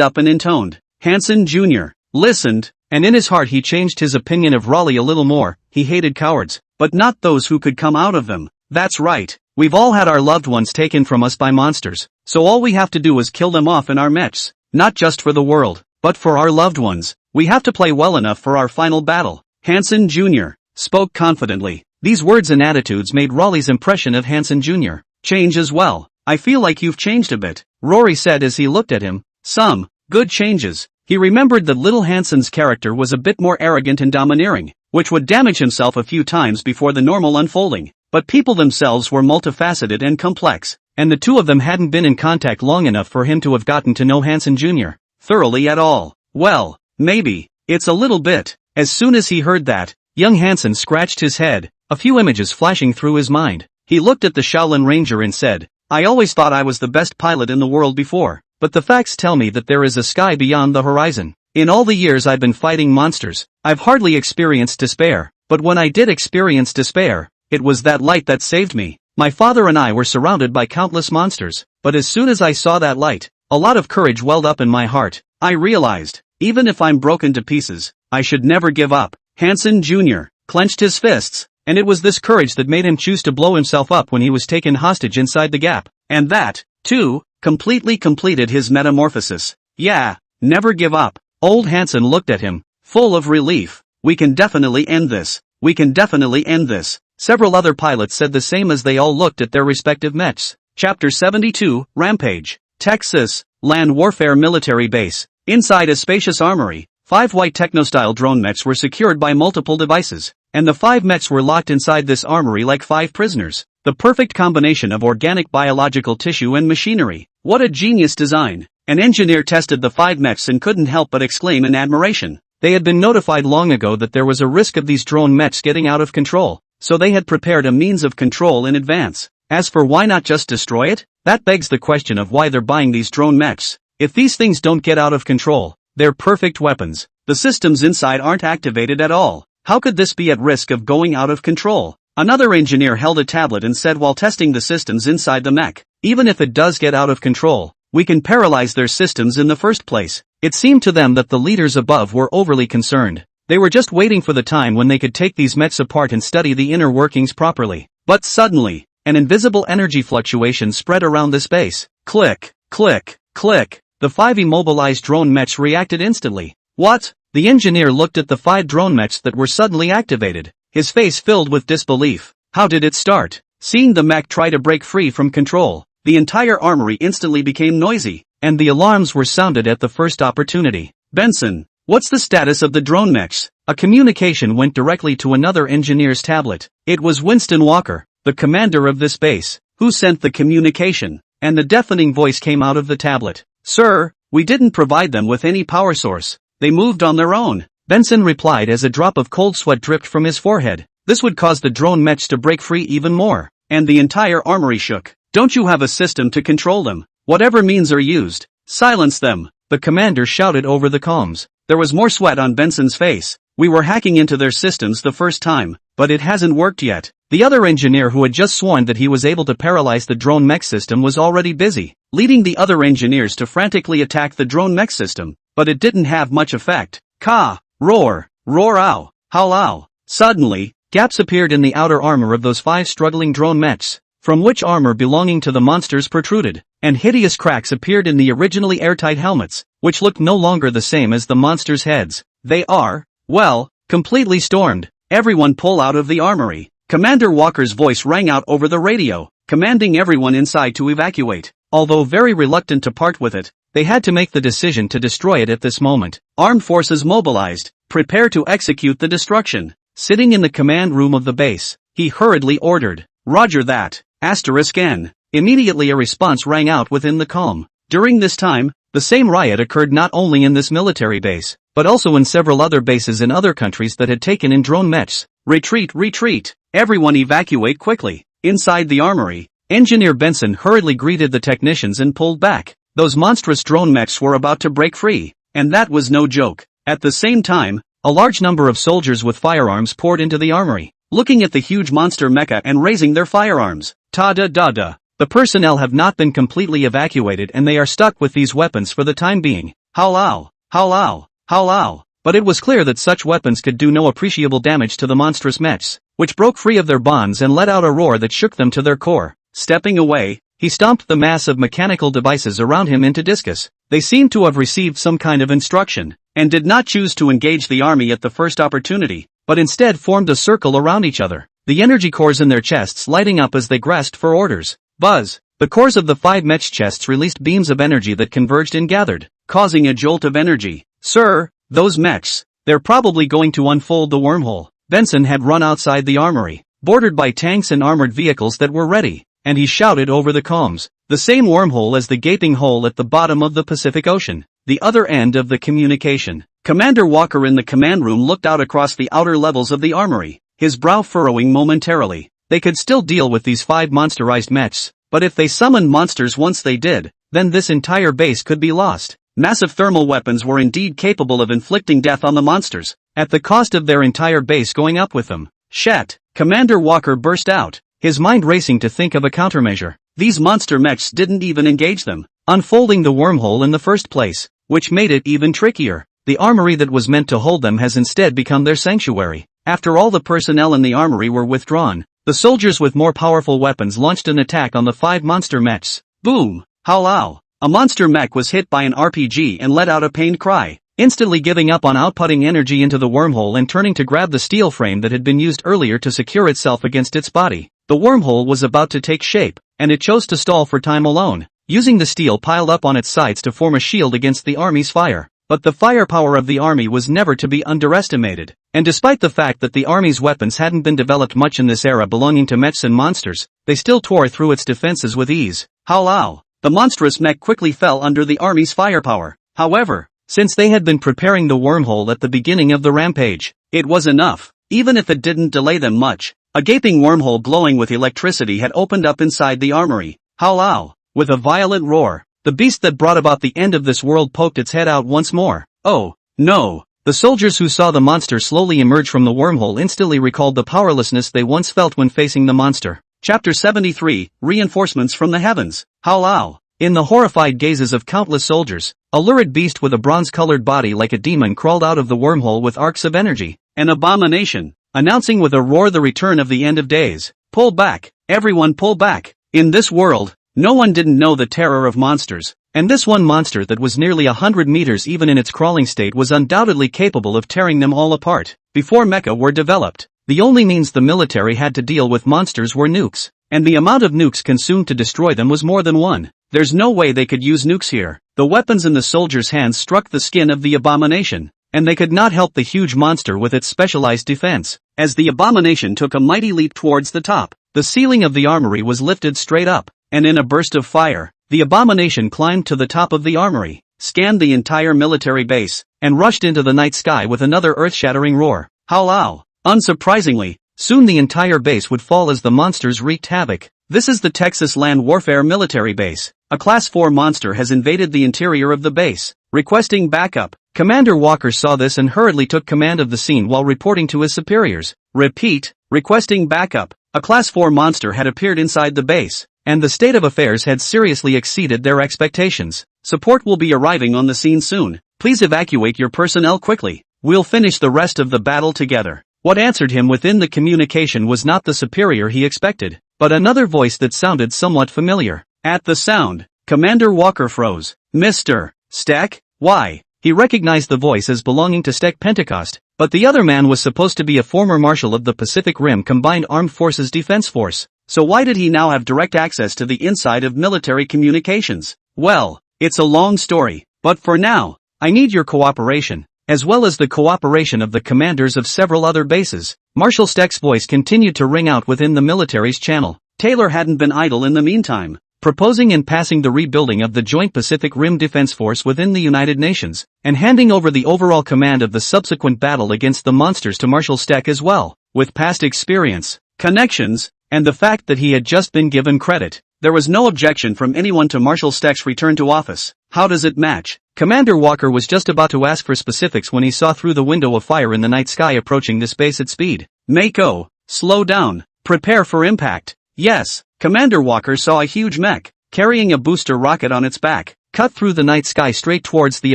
up and intoned. Hansen Jr. listened, and in his heart he changed his opinion of Raleigh a little more. He hated cowards, but not those who could come out of them. That's right, we've all had our loved ones taken from us by monsters, so all we have to do is kill them off in our mechs. Not just for the world, but for our loved ones. We have to play well enough for our final battle. Hansen Jr. spoke confidently. These words and attitudes made Raleigh's impression of Hansen Jr. change as well. I feel like you've changed a bit, Rory said as he looked at him. Some good changes. He remembered that little Hansen's character was a bit more arrogant and domineering, which would damage himself a few times before the normal unfolding. But people themselves were multifaceted and complex, and the two of them hadn't been in contact long enough for him to have gotten to know Hansen Jr. thoroughly at all. Well, maybe, it's a little bit. As soon as he heard that, young Hansen scratched his head, a few images flashing through his mind. He looked at the Shaolin Ranger and said, I always thought I was the best pilot in the world before, but the facts tell me that there is a sky beyond the horizon. In all the years I've been fighting monsters, I've hardly experienced despair, but when I did experience despair, it was that light that saved me. My father and I were surrounded by countless monsters, but as soon as I saw that light, a lot of courage welled up in my heart. I realized, even if I'm broken to pieces, I should never give up. Hansen Jr. clenched his fists, and it was this courage that made him choose to blow himself up when he was taken hostage inside the gap. And that, too, completely completed his metamorphosis. Yeah, never give up. Old Hansen looked at him, full of relief. We can definitely end this. We can definitely end this. Several other pilots said the same as they all looked at their respective mechs. Chapter 72, Rampage. Texas, Land Warfare Military Base. Inside a spacious armory, 5 white techno-style drone mechs were secured by multiple devices, and the 5 mechs were locked inside this armory like 5 prisoners. The perfect combination of organic biological tissue and machinery. What a genius design. An engineer tested the 5 mechs and couldn't help but exclaim in admiration. They had been notified long ago that there was a risk of these drone mechs getting out of control, so they had prepared a means of control in advance. As for why not just destroy it, that begs the question of why they're buying these drone mechs. If these things don't get out of control, they're perfect weapons. The systems inside aren't activated at all. How could this be at risk of going out of control? Another engineer held a tablet and said while testing the systems inside the mech, even if it does get out of control, we can paralyze their systems in the first place. It seemed to them that the leaders above were overly concerned. They were just waiting for the time when they could take these mechs apart and study the inner workings properly. But suddenly, an invisible energy fluctuation spread around the space. Click, click, click. The 5 immobilized drone mechs reacted instantly. What? The engineer looked at the 5 drone mechs that were suddenly activated, his face filled with disbelief. How did it start? Seeing the mech try to break free from control, the entire armory instantly became noisy, and the alarms were sounded at the first opportunity. Benson, what's the status of the drone mechs? A communication went directly to another engineer's tablet. It was Winston Walker, the commander of this base, who sent the communication, and the deafening voice came out of the tablet. Sir, we didn't provide them with any power source. They moved on their own. Benson replied as a drop of cold sweat dripped from his forehead. This would cause the drone mechs to break free even more, and the entire armory shook. Don't you have a system to control them? Whatever means are used, silence them, the commander shouted over the comms. There was more sweat on Benson's face. We were hacking into their systems the first time, but it hasn't worked yet. The other engineer who had just sworn that he was able to paralyze the drone mech system was already busy, leading the other engineers to frantically attack the drone mech system, but it didn't have much effect. Ka! Roar! Roar ow! Howl ow! Suddenly, gaps appeared in the outer armor of those 5 struggling drone mechs, from which armor belonging to the monsters protruded, and hideous cracks appeared in the originally airtight helmets, which looked no longer the same as the monsters' heads. They are, well, completely stormed. Everyone pull out of the armory. Commander Walker's voice rang out over the radio, commanding everyone inside to evacuate. Although very reluctant to part with it, they had to make the decision to destroy it at this moment. Armed forces mobilized. Prepare to execute the destruction. Sitting in the command room of the base, he hurriedly ordered, Roger that, *N. Immediately a response rang out within the calm. During this time, the same riot occurred not only in this military base, but also in several other bases in other countries that had taken in drone mechs. Retreat, retreat! Everyone evacuate quickly. Inside the armory, Engineer Benson hurriedly greeted the technicians and pulled back. Those monstrous drone mechs were about to break free, and that was no joke. At the same time, a large number of soldiers with firearms poured into the armory, looking at the huge monster mecha and raising their firearms. Ta-da-da-da. The personnel have not been completely evacuated and they are stuck with these weapons for the time being. Howl ow, howl ow, howl ow. But it was clear that such weapons could do no appreciable damage to the monstrous mechs, which broke free of their bonds and let out a roar that shook them to their core. Stepping away, he stomped the mass of mechanical devices around him into discus. They seemed to have received some kind of instruction, and did not choose to engage the army at the first opportunity, but instead formed a circle around each other, the energy cores in their chests lighting up as they grasped for orders. Buzz! The cores of the 5 mech chests released beams of energy that converged and gathered, causing a jolt of energy. Sir, those mechs, they're probably going to unfold the wormhole. Benson had run outside the armory, bordered by tanks and armored vehicles that were ready, and he shouted over the comms, the same wormhole as the gaping hole at the bottom of the Pacific Ocean, the other end of the communication. Commander Walker in the command room looked out across the outer levels of the armory, his brow furrowing momentarily. They could still deal with these 5 monsterized mechs, but if they summoned monsters once they did, then this entire base could be lost. Massive thermal weapons were indeed capable of inflicting death on the monsters, at the cost of their entire base going up with them. Shat! Commander Walker burst out, his mind racing to think of a countermeasure. These monster mechs didn't even engage them, unfolding the wormhole in the first place, which made it even trickier. The armory that was meant to hold them has instead become their sanctuary. After all the personnel in the armory were withdrawn, the soldiers with more powerful weapons launched an attack on the 5 monster mechs. Boom! Howl ow! A monster mech was hit by an RPG and let out a pained cry, instantly giving up on outputting energy into the wormhole and turning to grab the steel frame that had been used earlier to secure itself against its body. The wormhole was about to take shape, and it chose to stall for time alone, using the steel piled up on its sides to form a shield against the army's fire. But the firepower of the army was never to be underestimated, and despite the fact that the army's weapons hadn't been developed much in this era belonging to mechs and monsters, they still tore through its defenses with ease. Howl ow! The monstrous mech quickly fell under the army's firepower. However, since they had been preparing the wormhole at the beginning of the rampage, it was enough, even if it didn't delay them much. A gaping wormhole glowing with electricity had opened up inside the armory. Howl ow! With a violent roar, the beast that brought about the end of this world poked its head out once more. Oh, no! The soldiers who saw the monster slowly emerge from the wormhole instantly recalled the powerlessness they once felt when facing the monster. Chapter 73, Reinforcements from the Heavens. Howl ow! In the horrified gazes of countless soldiers, a lurid beast with a bronze-colored body like a demon crawled out of the wormhole with arcs of energy. An abomination, announcing with a roar the return of the end of days. Pull back! Everyone pull back! In this world, no one didn't know the terror of monsters, and this one monster that was nearly 100 meters even in its crawling state was undoubtedly capable of tearing them all apart. Before mecha were developed, the only means the military had to deal with monsters were nukes, and the amount of nukes consumed to destroy them was more than one. There's no way they could use nukes here. The weapons in the soldiers' hands struck the skin of the abomination, and they could not help the huge monster with its specialized defense. As the abomination took a mighty leap towards the top, the ceiling of the armory was lifted straight up, and in a burst of fire, the abomination climbed to the top of the armory, scanned the entire military base, and rushed into the night sky with another earth-shattering roar. Howl ow! Unsurprisingly, soon the entire base would fall as the monsters wreaked havoc. This is the Texas Land Warfare Military Base. A Class 4 monster has invaded the interior of the base, requesting backup. Commander Walker saw this and hurriedly took command of the scene while reporting to his superiors. Repeat, requesting backup. A Class 4 monster had appeared inside the base, and the state of affairs had seriously exceeded their expectations. Support will be arriving on the scene soon. Please evacuate your personnel quickly. We'll finish the rest of the battle together. What answered him within the communication was not the superior he expected, but another voice that sounded somewhat familiar. At the sound, Commander Walker froze. Mr. Steck? Why? He recognized the voice as belonging to Steck Pentecost, but the other man was supposed to be a former marshal of the Pacific Rim Combined Armed Forces Defense Force, so why did he now have direct access to the inside of military communications? Well, it's a long story, but for now, I need your cooperation, as well as the cooperation of the commanders of several other bases. Marshal Steck's voice continued to ring out within the military's channel. Taylor hadn't been idle in the meantime, proposing and passing the rebuilding of the Joint Pacific Rim Defense Force within the United Nations, and handing over the overall command of the subsequent battle against the monsters to Marshal Steck as well. With past experience, connections, and the fact that he had just been given credit, there was no objection from anyone to Marshal Steck's return to office. How does it match? Commander Walker was just about to ask for specifics when he saw through the window of fire in the night sky approaching this base at speed. Mako, slow down. Prepare for impact. Yes, Commander Walker saw a huge mech, carrying a booster rocket on its back, cut through the night sky straight towards the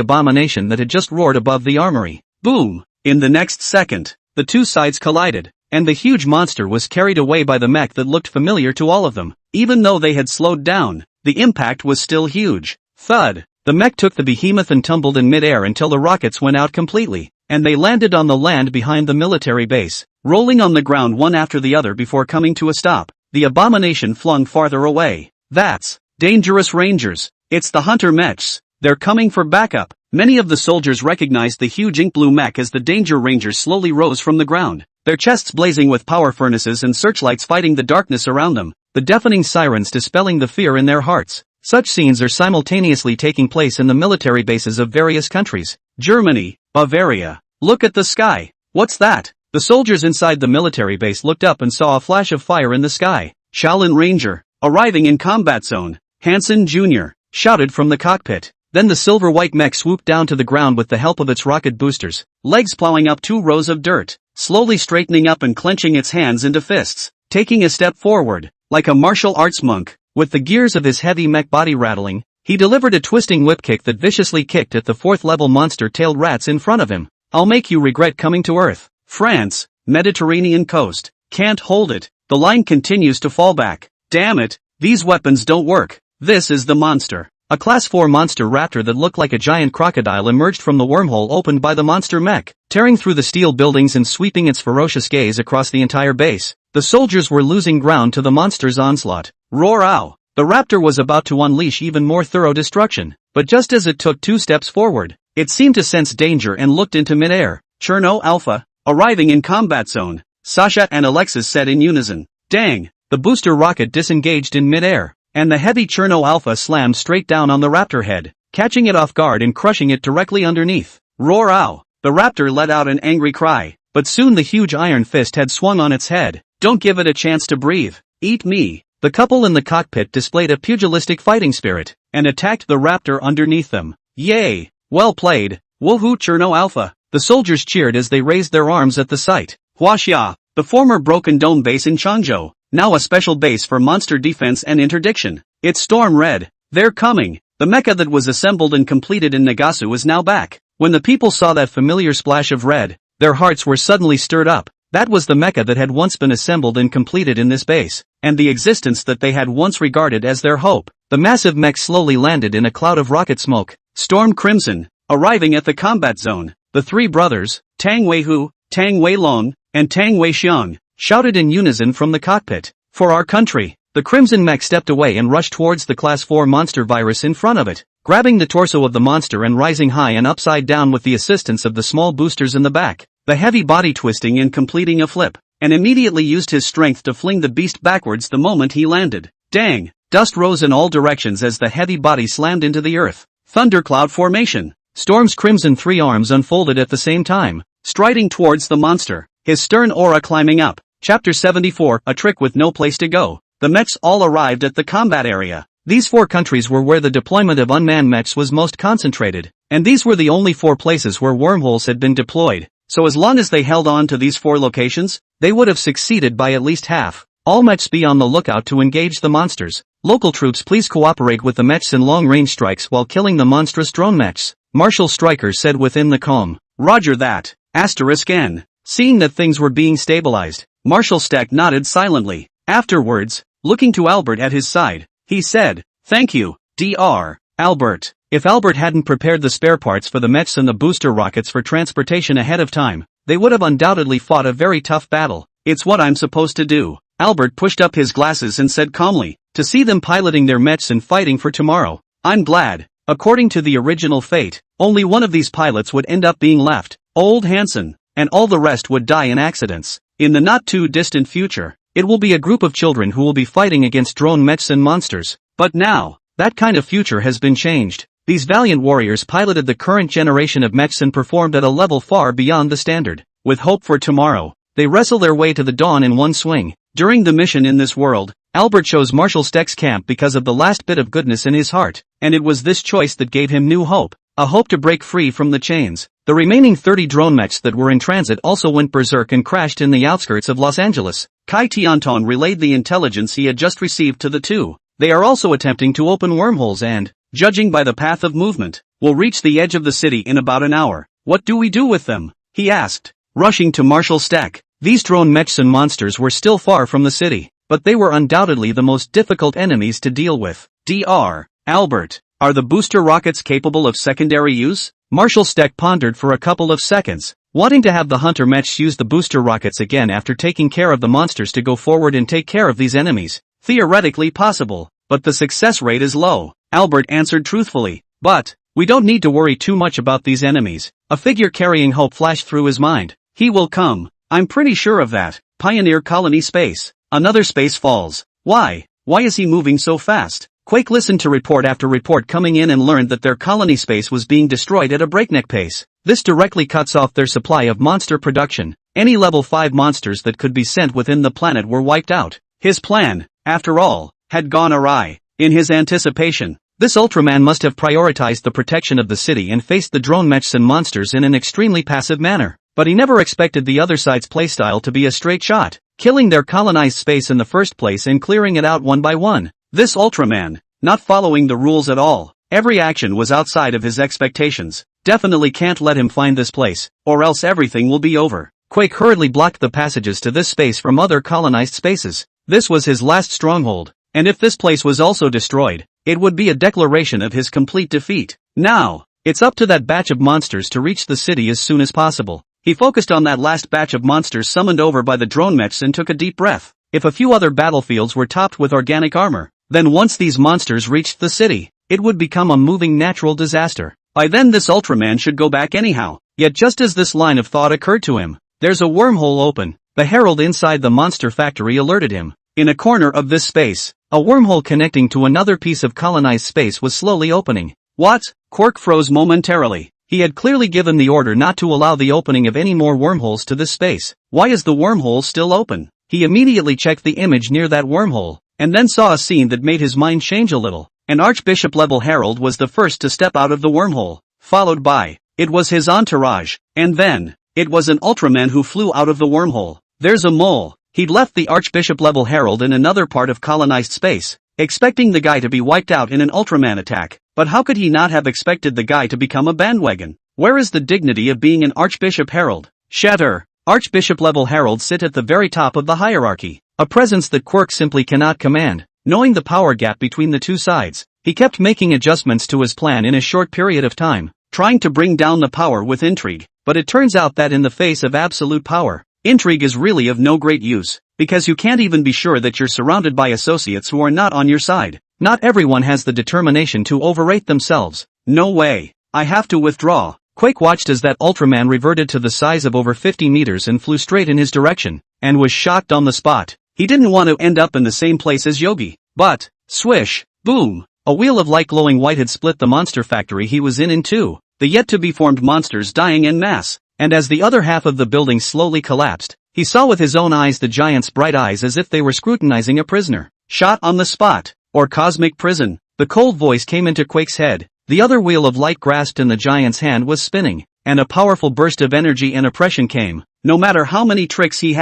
abomination that had just roared above the armory. Boom! In the next second, the two sides collided, and the huge monster was carried away by the mech that looked familiar to all of them. Even though they had slowed down, the impact was still huge. Thud! The mech took the behemoth and tumbled in midair until the rockets went out completely, and they landed on the land behind the military base, rolling on the ground one after the other before coming to a stop. The abomination flung farther away. That's dangerous Rangers. It's the Hunter mechs. They're coming for backup. Many of the soldiers recognized the huge ink blue mech as the Danger Rangers slowly rose from the ground, their chests blazing with power furnaces and searchlights fighting the darkness around them, the deafening sirens dispelling the fear in their hearts. Such scenes are simultaneously taking place in the military bases of various countries. Germany, Bavaria. Look at the sky. What's that? The soldiers inside the military base looked up and saw a flash of fire in the sky. Shaolin Ranger, arriving in combat zone. Hansen Jr. shouted from the cockpit. Then the silver-white mech swooped down to the ground with the help of its rocket boosters, legs plowing up 2 rows of dirt, slowly straightening up and clenching its hands into fists, taking a step forward, like a martial arts monk. With the gears of his heavy mech body rattling, he delivered a twisting whip kick that viciously kicked at the 4th-level monster-tailed rats in front of him. I'll make you regret coming to Earth. France, Mediterranean coast. Can't hold it. The line continues to fall back. Damn it, these weapons don't work. This is the monster. A Class 4 monster raptor that looked like a giant crocodile emerged from the wormhole opened by the monster mech, tearing through the steel buildings and sweeping its ferocious gaze across the entire base. The soldiers were losing ground to the monster's onslaught. Roar ow! The raptor was about to unleash even more thorough destruction, but just as it took 2 steps forward, it seemed to sense danger and looked into midair. Cherno Alpha, arriving in combat zone, Sasha and Alexis said in unison. Dang! The booster rocket disengaged in midair, and the heavy Cherno Alpha slammed straight down on the raptor head, catching it off guard and crushing it directly underneath. Roar ow! The raptor let out an angry cry, but soon the huge iron fist had swung on its head. Don't give it a chance to breathe. Eat me! The couple in the cockpit displayed a pugilistic fighting spirit, and attacked the raptor underneath them. Yay! Well played! Woohoo Cherno Alpha! The soldiers cheered as they raised their arms at the sight. Huaxia, the former Broken Dome base in Changzhou, now a special base for monster defense and interdiction. It's storm red. They're coming. The mecha that was assembled and completed in Nagasu is now back. When the people saw that familiar splash of red, their hearts were suddenly stirred up. That was the mecha that had once been assembled and completed in this base, and the existence that they had once regarded as their hope. The massive mech slowly landed in a cloud of rocket smoke. Storm Crimson, arriving at the combat zone. The 3 brothers, Tang Weihu, Tang Weilong, and Tang Weixiang, shouted in unison from the cockpit. For our country! The Crimson mech stepped away and rushed towards the Class 4 monster virus in front of it, grabbing the torso of the monster and rising high and upside down with the assistance of the small boosters in the back. The heavy body twisting and completing a flip, and immediately used his strength to fling the beast backwards the moment he landed. Dang! Dust rose in all directions as the heavy body slammed into the earth. Thundercloud formation. Storm's crimson 3 arms unfolded at the same time, striding towards the monster, his stern aura climbing up. Chapter 74, a trick with no place to go. The mechs all arrived at the combat area. These 4 countries were where the deployment of unmanned mechs was most concentrated, and these were the only 4 places where wormholes had been deployed. So as long as they held on to these 4 locations, they would have succeeded by at least half. All mechs be on the lookout to engage the monsters. Local troops please cooperate with the mechs in long-range strikes while killing the monstrous drone mechs. Marshal Stryker said within the calm. Roger that. N. Seeing that things were being stabilized, Marshal Stack nodded silently. Afterwards, looking to Albert at his side, he said, "Thank you, Dr. Albert." If Albert hadn't prepared the spare parts for the mechs and the booster rockets for transportation ahead of time, they would have undoubtedly fought a very tough battle. It's what I'm supposed to do. Albert pushed up his glasses and said calmly, "To see them piloting their mechs and fighting for tomorrow. I'm glad." According to the original fate, only one of these pilots would end up being left, old Hansen, and all the rest would die in accidents. In the not-too-distant future, it will be a group of children who will be fighting against drone mechs and monsters. But now, that kind of future has been changed. These valiant warriors piloted the current generation of mechs and performed at a level far beyond the standard. With hope for tomorrow, they wrestle their way to the dawn in one swing. During the mission in this world, Albert chose Marshal Steck's camp because of the last bit of goodness in his heart, and it was this choice that gave him new hope, a hope to break free from the chains. The remaining 30 drone mechs that were in transit also went berserk and crashed in the outskirts of Los Angeles. Kai Tianton relayed the intelligence he had just received to the two. They are also attempting to open wormholes and, judging by the path of movement, will reach the edge of the city in about an hour. What do we do with them? He asked, rushing to Marshal Stack. These drone mechs and monsters were still far from the city, but they were undoubtedly the most difficult enemies to deal with. Dr. Albert, are the booster rockets capable of secondary use? Marshal Stack pondered for a couple of seconds, wanting to have the hunter mechs use the booster rockets again after taking care of the monsters to go forward and take care of these enemies. Theoretically possible, but the success rate is low, Albert answered truthfully. But, we don't need to worry too much about these enemies. A figure carrying hope flashed through his mind. He will come. I'm pretty sure of that. Pioneer Colony Space. Another space falls. Why? Why is he moving so fast? Quake listened to report after report coming in and learned that their colony space was being destroyed at a breakneck pace. This directly cuts off their supply of monster production. Any level 5 monsters that could be sent within the planet were wiped out. His plan, after all, had gone awry. In his anticipation, this Ultraman must have prioritized the protection of the city and faced the drone mechs and monsters in an extremely passive manner. But he never expected the other side's playstyle to be a straight shot, killing their colonized space in the first place and clearing it out one by one. This Ultraman, not following the rules at all. Every action was outside of his expectations. Definitely can't let him find this place, or else everything will be over. Quake hurriedly blocked the passages to this space from other colonized spaces. This was his last stronghold, and if this place was also destroyed, it would be a declaration of his complete defeat. Now, it's up to that batch of monsters to reach the city as soon as possible. He focused on that last batch of monsters summoned over by the drone mechs and took a deep breath. If a few other battlefields were topped with organic armor, then once these monsters reached the city, it would become a moving natural disaster. By then this Ultraman should go back anyhow. Yet just as this line of thought occurred to him, there's a wormhole open. The herald inside the monster factory alerted him. In a corner of this space, a wormhole connecting to another piece of colonized space was slowly opening. What? Quark froze momentarily. He had clearly given the order not to allow the opening of any more wormholes to this space. Why is the wormhole still open? He immediately checked the image near that wormhole, and then saw a scene that made his mind change a little. An Archbishop-level herald was the first to step out of the wormhole, followed by, it was his entourage, and then, it was an Ultraman who flew out of the wormhole. There's a mole. He'd left the Archbishop-level herald in another part of colonized space, expecting the guy to be wiped out in an Ultraman attack. But how could he not have expected the guy to become a bandwagon? Where is the dignity of being an Archbishop Herald? Shatter! Archbishop-level heralds sit at the very top of the hierarchy, a presence that Quirk simply cannot command. Knowing the power gap between the two sides, he kept making adjustments to his plan in a short period of time, trying to bring down the power with intrigue. But it turns out that in the face of absolute power, intrigue is really of no great use, because you can't even be sure that you're surrounded by associates who are not on your side. Not everyone has the determination to overrate themselves. No way. I have to withdraw. Quake watched as that Ultraman reverted to the size of over 50 meters and flew straight in his direction, and was shocked on the spot. He didn't want to end up in the same place as Yogi. But, swish, boom, a wheel of light glowing white had split the monster factory he was in two, the yet-to-be-formed monsters dying en masse. And as the other half of the building slowly collapsed, he saw with his own eyes the giant's bright eyes as if they were scrutinizing a prisoner. Shot on the spot. Or cosmic prison. The cold voice came into Quake's head. The other wheel of light grasped in the giant's hand was spinning, and a powerful burst of energy and oppression came. No matter how many tricks he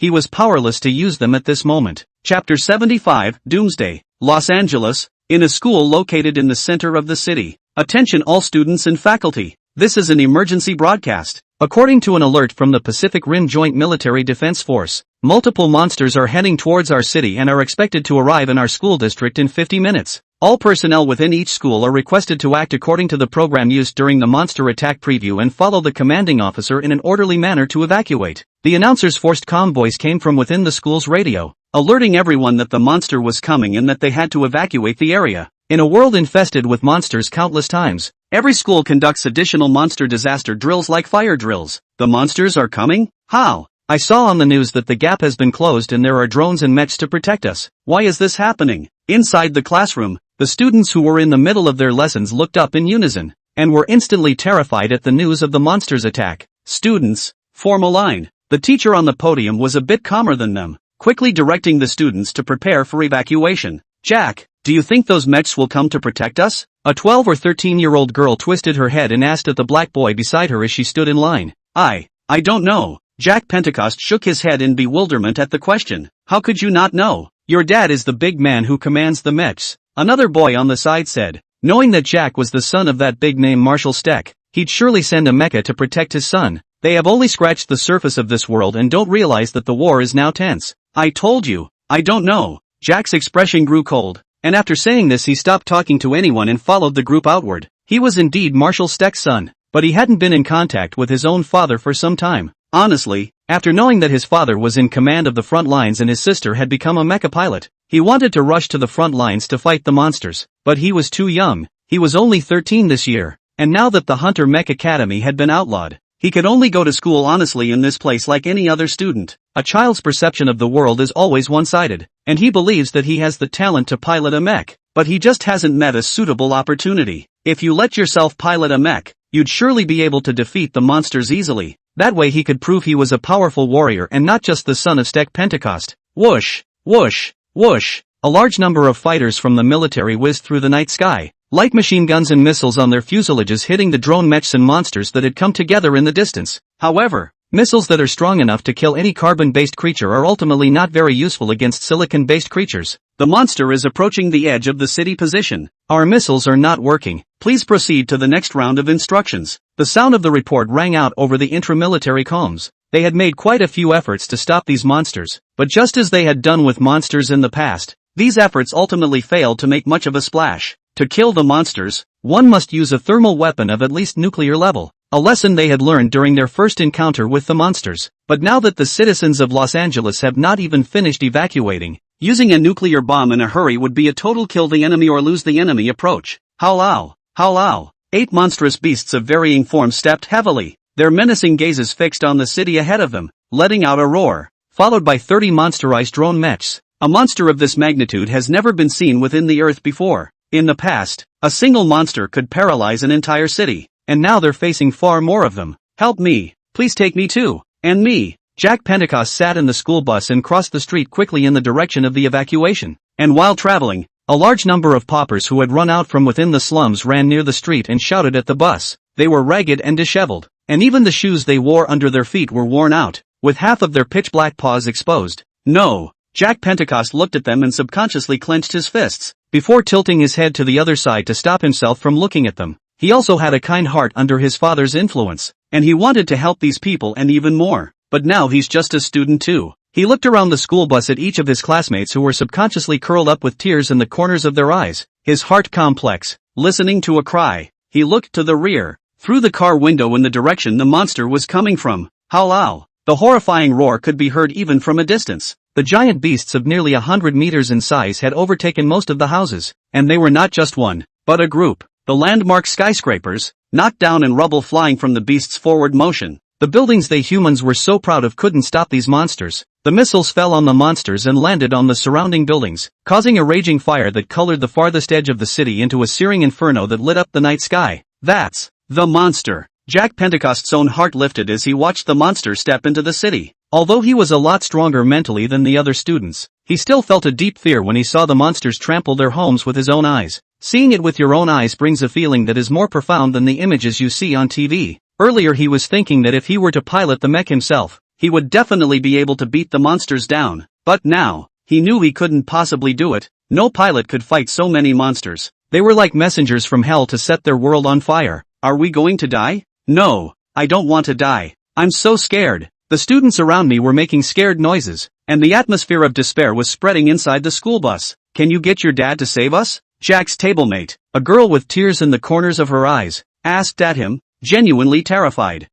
he was powerless to use them at this moment. Chapter 75, Doomsday, Los Angeles, in a school located in the center of the city. Attention all students and faculty. This is an emergency broadcast. According to an alert from the Pacific Rim Joint Military Defense Force, multiple monsters are heading towards our city and are expected to arrive in our school district in 50 minutes. All personnel within each school are requested to act according to the program used during the monster attack preview and follow the commanding officer in an orderly manner to evacuate. The announcer's forced calm voice came from within the school's radio, alerting everyone that the monster was coming and that they had to evacuate the area. In a world infested with monsters countless times, every school conducts additional monster disaster drills like fire drills. The monsters are coming? How? I saw on the news that the gap has been closed and there are drones and mechs to protect us. Why is this happening? Inside the classroom, the students who were in the middle of their lessons looked up in unison, and were instantly terrified at the news of the monster's attack. Students, form a line. The teacher on the podium was a bit calmer than them, quickly directing the students to prepare for evacuation. Jack, do you think those mechs will come to protect us? A 12 or 13-year-old girl twisted her head and asked at the black boy beside her as she stood in line. I don't know. Jack Pentecost shook his head in bewilderment at the question. How could you not know? Your dad is the big man who commands the mechs. Another boy on the side said. Knowing that Jack was the son of that big name Marshall Steck, he'd surely send a mecha to protect his son. They have only scratched the surface of this world and don't realize that the war is now tense. I told you, I don't know. Jack's expression grew cold, and after saying this he stopped talking to anyone and followed the group outward. He was indeed Marshall Steck's son, but he hadn't been in contact with his own father for some time. Honestly, after knowing that his father was in command of the front lines and his sister had become a mecha pilot, he wanted to rush to the front lines to fight the monsters, but he was too young. He was only 13 this year, and now that the Hunter Mech Academy had been outlawed, he could only go to school honestly in this place like any other student. A child's perception of the world is always one-sided, and he believes that he has the talent to pilot a mech, but he just hasn't met a suitable opportunity. If you let yourself pilot a mech, you'd surely be able to defeat the monsters easily. That way he could prove he was a powerful warrior and not just the son of Steck Pentecost. Whoosh, whoosh, whoosh. A large number of fighters from the military whizzed through the night sky, light machine guns and missiles on their fuselages hitting the drone mechs and monsters that had come together in the distance. However, missiles that are strong enough to kill any carbon-based creature are ultimately not very useful against silicon-based creatures. The monster is approaching the edge of the city position. Our missiles are not working. Please proceed to the next round of instructions. The sound of the report rang out over the intra-military comms. They had made quite a few efforts to stop these monsters, but just as they had done with monsters in the past, these efforts ultimately failed to make much of a splash. To kill the monsters, one must use a thermal weapon of at least nuclear level, a lesson they had learned during their first encounter with the monsters. But now that the citizens of Los Angeles have not even finished evacuating, using a nuclear bomb in a hurry would be a total kill the enemy or lose the enemy approach. Howlow, howlow. 8 monstrous beasts of varying forms stepped heavily, their menacing gazes fixed on the city ahead of them, letting out a roar, followed by 30 monsterized drone mechs. A monster of this magnitude has never been seen within the earth before. In the past, a single monster could paralyze an entire city, and now they're facing far more of them. Help me, please take me too, and me. Jack Pentecost sat in the school bus and crossed the street quickly in the direction of the evacuation, and while traveling, a large number of paupers who had run out from within the slums ran near the street and shouted at the bus. They were ragged and disheveled, and even the shoes they wore under their feet were worn out, with half of their pitch-black paws exposed. No. Jack Pentecost looked at them and subconsciously clenched his fists, before tilting his head to the other side to stop himself from looking at them. He also had a kind heart under his father's influence, and he wanted to help these people and even more, but now he's just a student too. He looked around the school bus at each of his classmates who were subconsciously curled up with tears in the corners of their eyes, his heart complex, listening to a cry. He looked to the rear, through the car window in the direction the monster was coming from. Howlow! The horrifying roar could be heard even from a distance. The giant beasts of nearly 100 meters in size had overtaken most of the houses, and they were not just one, but a group. The landmark skyscrapers, knocked down and rubble flying from the beasts' forward motion. The buildings they humans were so proud of couldn't stop these monsters. The missiles fell on the monsters and landed on the surrounding buildings, causing a raging fire that colored the farthest edge of the city into a searing inferno that lit up the night sky. That's the monster. Jack Pentecost's own heart lifted as he watched the monster step into the city. Although he was a lot stronger mentally than the other students, he still felt a deep fear when he saw the monsters trample their homes with his own eyes. Seeing it with your own eyes brings a feeling that is more profound than the images you see on TV. Earlier he was thinking that if he were to pilot the mech himself, he would definitely be able to beat the monsters down. But now, he knew he couldn't possibly do it. No pilot could fight so many monsters. They were like messengers from hell to set their world on fire. Are we going to die? No, I don't want to die. I'm so scared. The students around me were making scared noises, and the atmosphere of despair was spreading inside the school bus. Can you get your dad to save us? Jack's tablemate, a girl with tears in the corners of her eyes, asked at him, genuinely terrified.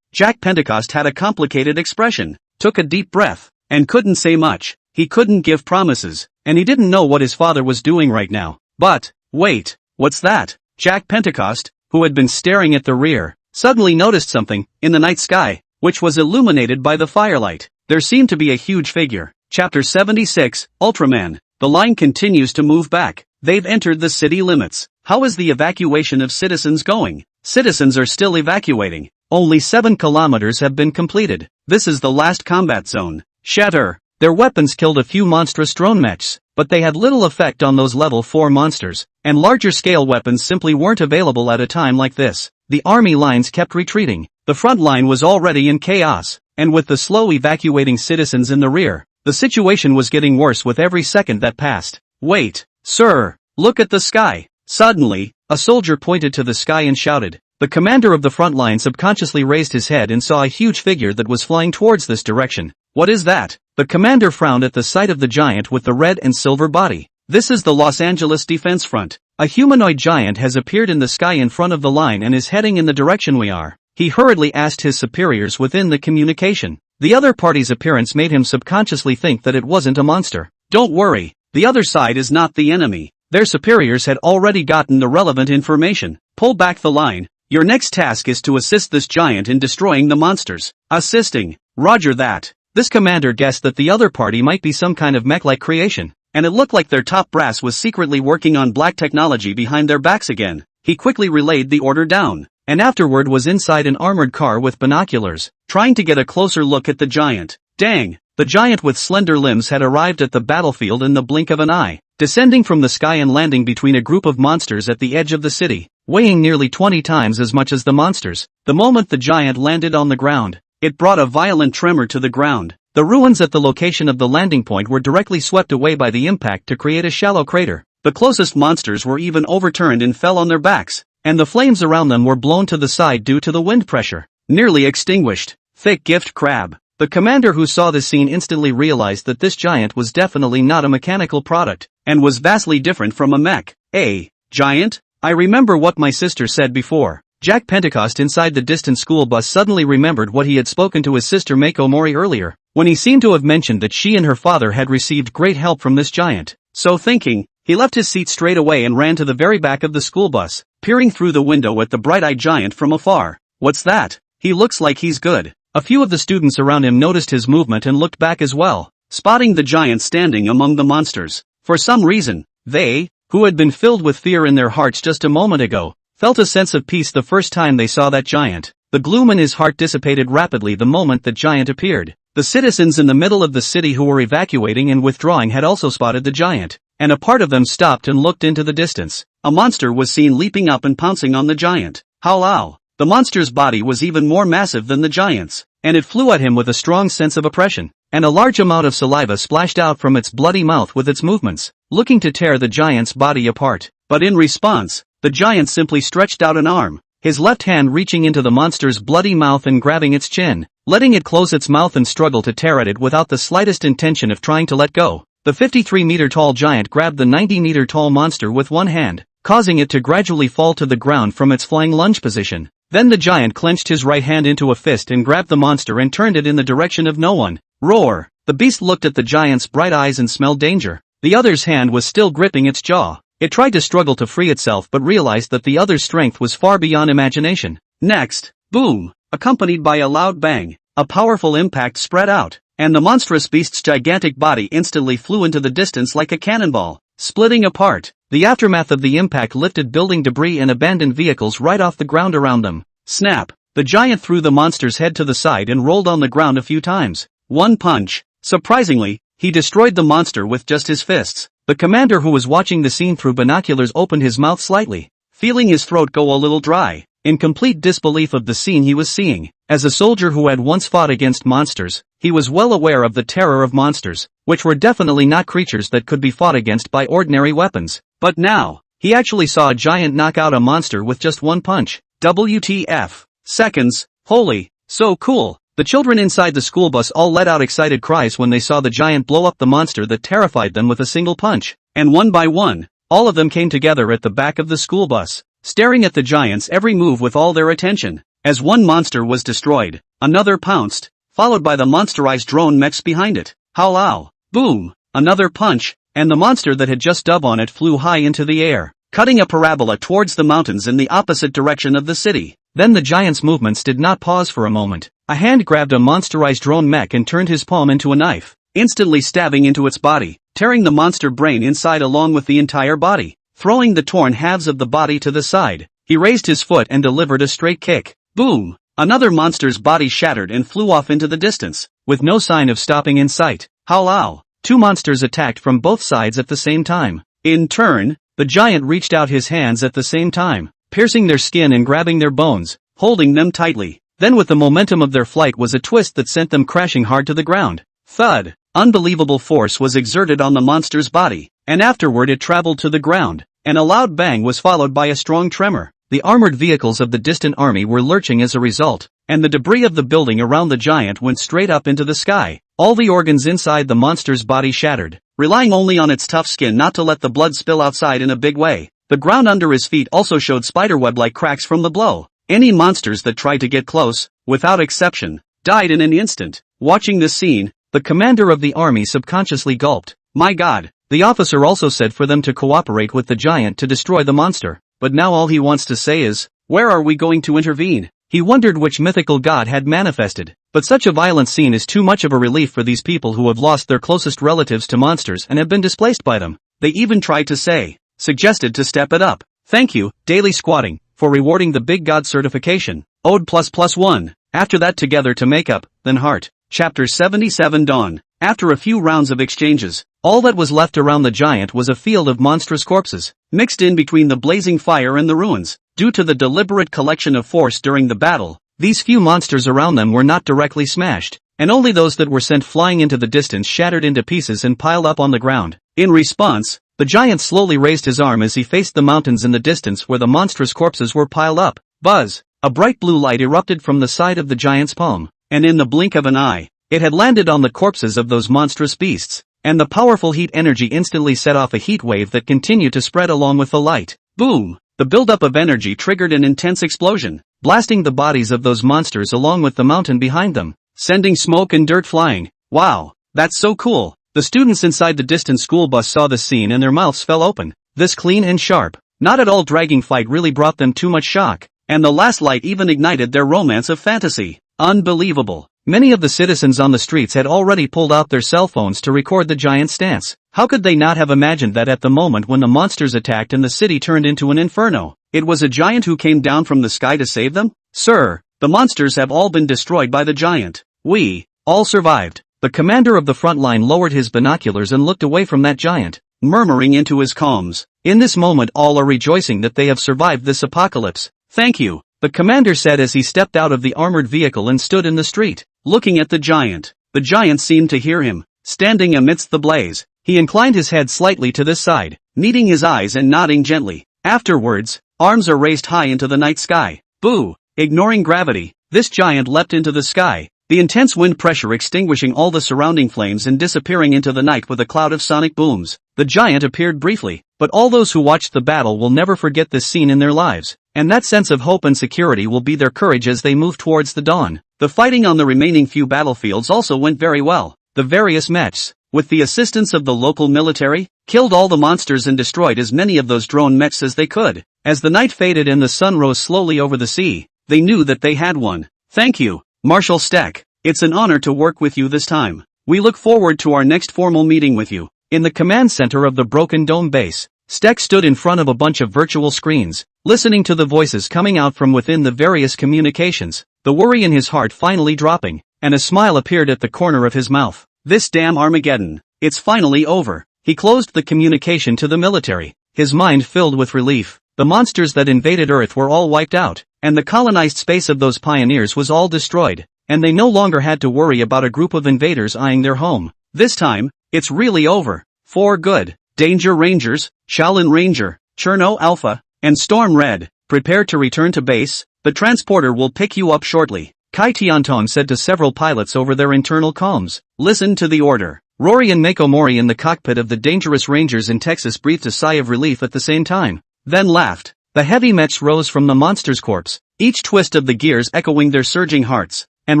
Jack Pentecost had a complicated expression, took a deep breath, and couldn't say much. He couldn't give promises, and he didn't know what his father was doing right now. But, wait, what's that? Jack Pentecost, who had been staring at the rear, suddenly noticed something, in the night sky, which was illuminated by the firelight. There seemed to be a huge figure. Chapter 76, Ultraman. The line continues to move back. They've entered the city limits. How is the evacuation of citizens going? Citizens are still evacuating. Only 7 kilometers have been completed. This is the last combat zone. Shatter. Their weapons killed a few monstrous drone mechs, but they had little effect on those level 4 monsters, and larger scale weapons simply weren't available at a time like this. The army lines kept retreating. The front line was already in chaos, and with the slow evacuating citizens in the rear, the situation was getting worse with every second that passed. Wait, sir, look at the sky. Suddenly, a soldier pointed to the sky and shouted. The commander of the front line subconsciously raised his head and saw a huge figure that was flying towards this direction. What is that? The commander frowned at the sight of the giant with the red and silver body. This is the Los Angeles Defense Front. A humanoid giant has appeared in the sky in front of the line and is heading in the direction we are. He hurriedly asked his superiors within the communication. The other party's appearance made him subconsciously think that it wasn't a monster. Don't worry, the other side is not the enemy. Their superiors had already gotten the relevant information. Pull back the line. Your next task is to assist this giant in destroying the monsters. Assisting. Roger that. This commander guessed that the other party might be some kind of mech-like creation, and it looked like their top brass was secretly working on black technology behind their backs again. He quickly relayed the order down, and afterward was inside an armored car with binoculars, trying to get a closer look at the giant. Dang! The giant with slender limbs had arrived at the battlefield in the blink of an eye, descending from the sky and landing between a group of monsters at the edge of the city, weighing nearly 20 times as much as the monsters. The moment the giant landed on the ground, it brought a violent tremor to the ground. The ruins at the location of the landing point were directly swept away by the impact to create a shallow crater. The closest monsters were even overturned and fell on their backs, and the flames around them were blown to the side due to the wind pressure. Nearly extinguished. Thick gift crab. The commander who saw this scene instantly realized that this giant was definitely not a mechanical product, and was vastly different from a mech. A giant? I remember what my sister said before. Jack Pentecost inside the distant school bus suddenly remembered what he had spoken to his sister Mako Mori earlier, when he seemed to have mentioned that she and her father had received great help from this giant. So thinking, he left his seat straight away and ran to the very back of the school bus, peering through the window at the bright-eyed giant from afar. What's that? He looks like he's good. A few of the students around him noticed his movement and looked back as well, spotting the giant standing among the monsters. For some reason, they, who had been filled with fear in their hearts just a moment ago, felt a sense of peace the first time they saw that giant. The gloom in his heart dissipated rapidly the moment the giant appeared. The citizens in the middle of the city who were evacuating and withdrawing had also spotted the giant, and a part of them stopped and looked into the distance. A monster was seen leaping up and pouncing on the giant. Howlow! The monster's body was even more massive than the giant's, and it flew at him with a strong sense of oppression, and a large amount of saliva splashed out from its bloody mouth with its movements, looking to tear the giant's body apart. But in response, the giant simply stretched out an arm, his left hand reaching into the monster's bloody mouth and grabbing its chin, letting it close its mouth and struggle to tear at it without the slightest intention of trying to let go. The 53-meter-tall giant grabbed the 90-meter-tall monster with one hand, causing it to gradually fall to the ground from its flying lunge position. Then the giant clenched his right hand into a fist and grabbed the monster and turned it in the direction of no one. Roar! The beast looked at the giant's bright eyes and smelled danger. The other's hand was still gripping its jaw. It tried to struggle to free itself but realized that the other's strength was far beyond imagination. Next, boom! Accompanied by a loud bang, a powerful impact spread out, and the monstrous beast's gigantic body instantly flew into the distance like a cannonball, splitting apart. The aftermath of the impact lifted building debris and abandoned vehicles right off the ground around them. Snap! The giant threw the monster's head to the side and rolled on the ground a few times. One punch. Surprisingly, he destroyed the monster with just his fists. The commander who was watching the scene through binoculars opened his mouth slightly, feeling his throat go a little dry. in complete disbelief of the scene he was seeing. As a soldier who had once fought against monsters, he was well aware of the terror of monsters, which were definitely not creatures that could be fought against by ordinary weapons. But now, he actually saw a giant knock out a monster with just one punch. WTF. Seconds. Holy, so cool. The children inside the school bus all let out excited cries when they saw the giant blow up the monster that terrified them with a single punch. And one by one, all of them came together at the back of the school bus, staring at the giant's every move with all their attention. As one monster was destroyed, another pounced, followed by the monsterized drone mechs behind it. Howlow. Boom. Another punch, and the monster that had just dove on it flew high into the air, cutting a parabola towards the mountains in the opposite direction of the city. Then the giant's movements did not pause for a moment. A hand grabbed a monsterized drone mech and turned his palm into a knife, instantly stabbing into its body, tearing the monster brain inside along with the entire body, throwing the torn halves of the body to the side. He raised his foot and delivered a straight kick. Boom! Another monster's body shattered and flew off into the distance, with no sign of stopping in sight. Howlow! Two monsters attacked from both sides at the same time. In turn, the giant reached out his hands at the same time, piercing their skin and grabbing their bones, holding them tightly. Then with the momentum of their flight was a twist that sent them crashing hard to the ground. Thud! Unbelievable force was exerted on the monster's body, and afterward it traveled to the ground, and a loud bang was followed by a strong tremor. The armored vehicles of the distant army were lurching as a result, and the debris of the building around the giant went straight up into the sky. All the organs inside the monster's body shattered, relying only on its tough skin not to let the blood spill outside in a big way. The ground under his feet also showed spiderweb-like cracks from the blow. Any monsters that tried to get close, without exception, died in an instant. Watching this scene, the commander of the army subconsciously gulped. My God. The officer also said for them to cooperate with the giant to destroy the monster. But now all he wants to say is, where are we going to intervene? He wondered which mythical god had manifested. But such a violent scene is too much of a relief for these people who have lost their closest relatives to monsters and have been displaced by them. They even tried to suggested to step it up. Thank you, Daily Squatting, for rewarding the Big God certification. Ode ++1. After that together to make up, then heart. Chapter 77 Dawn. After a few rounds of exchanges, all that was left around the giant was a field of monstrous corpses, mixed in between the blazing fire and the ruins. Due to the deliberate collection of force during the battle, these few monsters around them were not directly smashed, and only those that were sent flying into the distance shattered into pieces and piled up on the ground. In response, the giant slowly raised his arm as he faced the mountains in the distance where the monstrous corpses were piled up. Buzz! A bright blue light erupted from the side of the giant's palm, and in the blink of an eye, it had landed on the corpses of those monstrous beasts, and the powerful heat energy instantly set off a heat wave that continued to spread along with the light. Boom! The buildup of energy triggered an intense explosion, blasting the bodies of those monsters along with the mountain behind them, sending smoke and dirt flying. Wow! That's so cool! The students inside the distant school bus saw the scene and their mouths fell open. This clean and sharp, not at all dragging fight really brought them too much shock, and the last light even ignited their romance of fantasy. Unbelievable! Many of the citizens on the streets had already pulled out their cell phones to record the giant's stance. How could they not have imagined that at the moment when the monsters attacked and the city turned into an inferno, it was a giant who came down from the sky to save them? Sir, the monsters have all been destroyed by the giant. We all survived. The commander of the front line lowered his binoculars and looked away from that giant, murmuring into his comms. In this moment all are rejoicing that they have survived this apocalypse. Thank you, the commander said as he stepped out of the armored vehicle and stood in the street, looking at the giant. The giant seemed to hear him, standing amidst the blaze. He inclined his head slightly to this side, kneading his eyes and nodding gently. Afterwards, arms are raised high into the night sky. Boo! Ignoring gravity, this giant leapt into the sky, the intense wind pressure extinguishing all the surrounding flames and disappearing into the night with a cloud of sonic booms. The giant appeared briefly, but all those who watched the battle will never forget this scene in their lives, and that sense of hope and security will be their courage as they move towards the dawn. The fighting on the remaining few battlefields also went very well. The various mechs, with the assistance of the local military, killed all the monsters and destroyed as many of those drone mechs as they could. As the night faded and the sun rose slowly over the sea, they knew that they had won. Thank you, Marshal Steck. It's an honor to work with you this time. We look forward to our next formal meeting with you. In the command center of the Broken Dome base, Steck stood in front of a bunch of virtual screens, listening to the voices coming out from within the various communications, the worry in his heart finally dropping, and a smile appeared at the corner of his mouth. This damn Armageddon. It's finally over. He closed the communication to the military, his mind filled with relief. The monsters that invaded Earth were all wiped out, and the colonized space of those pioneers was all destroyed, and they no longer had to worry about a group of invaders eyeing their home. This time, it's really over. For good. Danger Rangers, Shaolin Ranger, Cherno Alpha, and Storm Red, prepare to return to base. The transporter will pick you up shortly, Kai Tianton said to several pilots over their internal comms. Listen to the order. Rory and Mako Mori in the cockpit of the Dangerous Rangers in Texas breathed a sigh of relief at the same time, then laughed. The heavy mechs rose from the monster's corpse, each twist of the gears echoing their surging hearts, and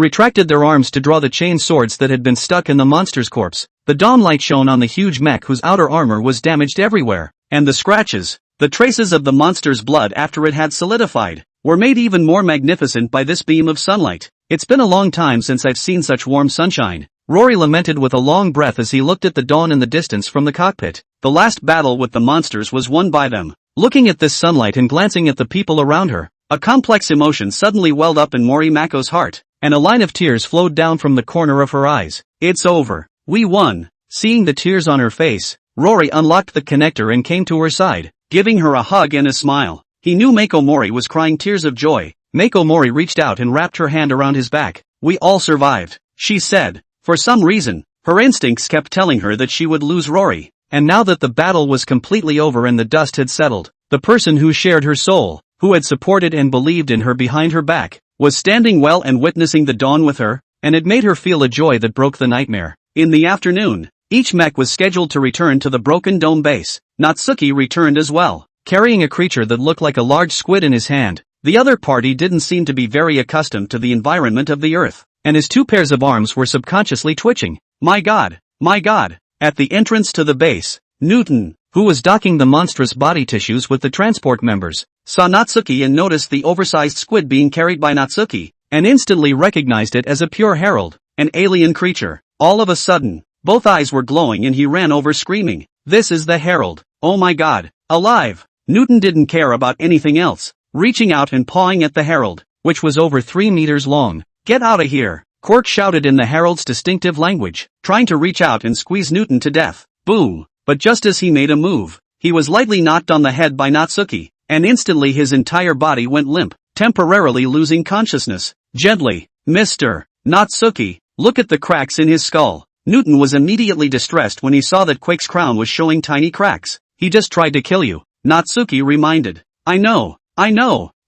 retracted their arms to draw the chain swords that had been stuck in the monster's corpse. The dawn light shone on the huge mech whose outer armor was damaged everywhere, and the scratches, the traces of the monster's blood after it had solidified, were made even more magnificent by this beam of sunlight. It's been a long time since I've seen such warm sunshine, Rory lamented with a long breath as he looked at the dawn in the distance from the cockpit. The last battle with the monsters was won by them. Looking at this sunlight and glancing at the people around her, a complex emotion suddenly welled up in Mori Mako's heart, and a line of tears flowed down from the corner of her eyes. It's over. We won. Seeing the tears on her face, Rory unlocked the connector and came to her side, giving her a hug and a smile. He knew Mako Mori was crying tears of joy. Mako Mori reached out and wrapped her hand around his back. We all survived, she said. For some reason, her instincts kept telling her that she would lose Rory, and now that the battle was completely over and the dust had settled, the person who shared her soul, who had supported and believed in her behind her back, was standing well and witnessing the dawn with her, and it made her feel a joy that broke the nightmare. In the afternoon, each mech was scheduled to return to the Broken Dome base. Natsuki returned as well, carrying a creature that looked like a large squid in his hand. The other party didn't seem to be very accustomed to the environment of the Earth, and his two pairs of arms were subconsciously twitching. My God! My God! At the entrance to the base, Newton, who was docking the monstrous body tissues with the transport members, saw Natsuki and noticed the oversized squid being carried by Natsuki, and instantly recognized it as a pure herald, an alien creature. All of a sudden, both eyes were glowing and he ran over screaming, "This is the herald! Oh my God! Alive!" Newton didn't care about anything else, reaching out and pawing at the herald, which was over 3 meters long. Get out of here! Quirk shouted in the herald's distinctive language, trying to reach out and squeeze Newton to death. Boom! But just as he made a move, he was lightly knocked on the head by Natsuki, and instantly his entire body went limp, temporarily losing consciousness. Gently, Mr. Natsuki, look at the cracks in his skull. Newton was immediately distressed when he saw that Quake's crown was showing tiny cracks. He just tried to kill you, Natsuki reminded. I know.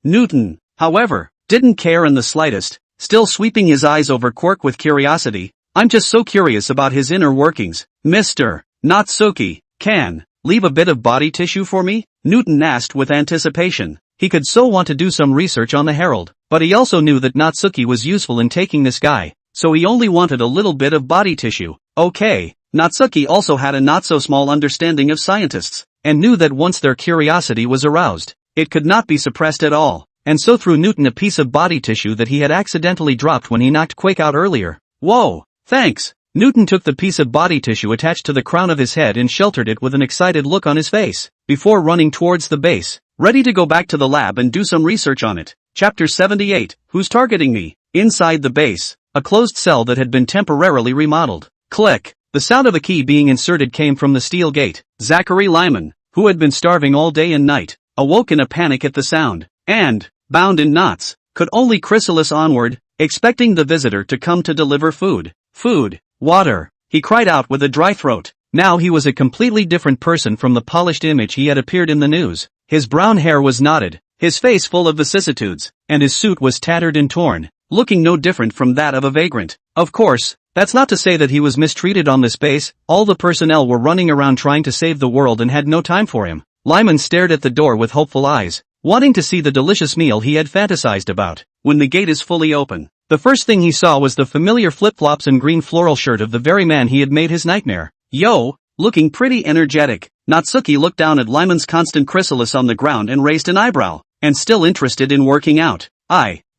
Newton, however, didn't care in the slightest, still sweeping his eyes over Quirk with curiosity. I'm just so curious about his inner workings. Mr. Natsuki, can leave a bit of body tissue for me? Newton asked with anticipation. He could so want to do some research on the herald, but he also knew that Natsuki was useful in taking this guy, so he only wanted a little bit of body tissue. Okay. Natsuki also had a not-so-small understanding of scientists, and knew that once their curiosity was aroused, it could not be suppressed at all, and so threw Newton a piece of body tissue that he had accidentally dropped when he knocked Quake out earlier. Whoa, thanks! Newton took the piece of body tissue attached to the crown of his head and sheltered it with an excited look on his face, before running towards the base, ready to go back to the lab and do some research on it. Chapter 78, Who's Targeting Me? Inside the base, a closed cell that had been temporarily remodeled. Click! The sound of a key being inserted came from the steel gate. Zachary Lyman, who had been starving all day and night, awoke in a panic at the sound, and, bound in knots, could only chrysalis onward, expecting the visitor to come to deliver food. Food, water, he cried out with a dry throat. Now he was a completely different person from the polished image he had appeared in the news. His brown hair was knotted, his face full of vicissitudes, and his suit was tattered and torn, looking no different from that of a vagrant. Of course, that's not to say that he was mistreated on this base. All the personnel were running around trying to save the world and had no time for him. Lyman stared at the door with hopeful eyes, wanting to see the delicious meal he had fantasized about. When the gate is fully open, the first thing he saw was the familiar flip-flops and green floral shirt of the very man he had made his nightmare. Yo, looking pretty energetic. Natsuki looked down at Lyman's constant chrysalis on the ground and raised an eyebrow, and still interested in working out.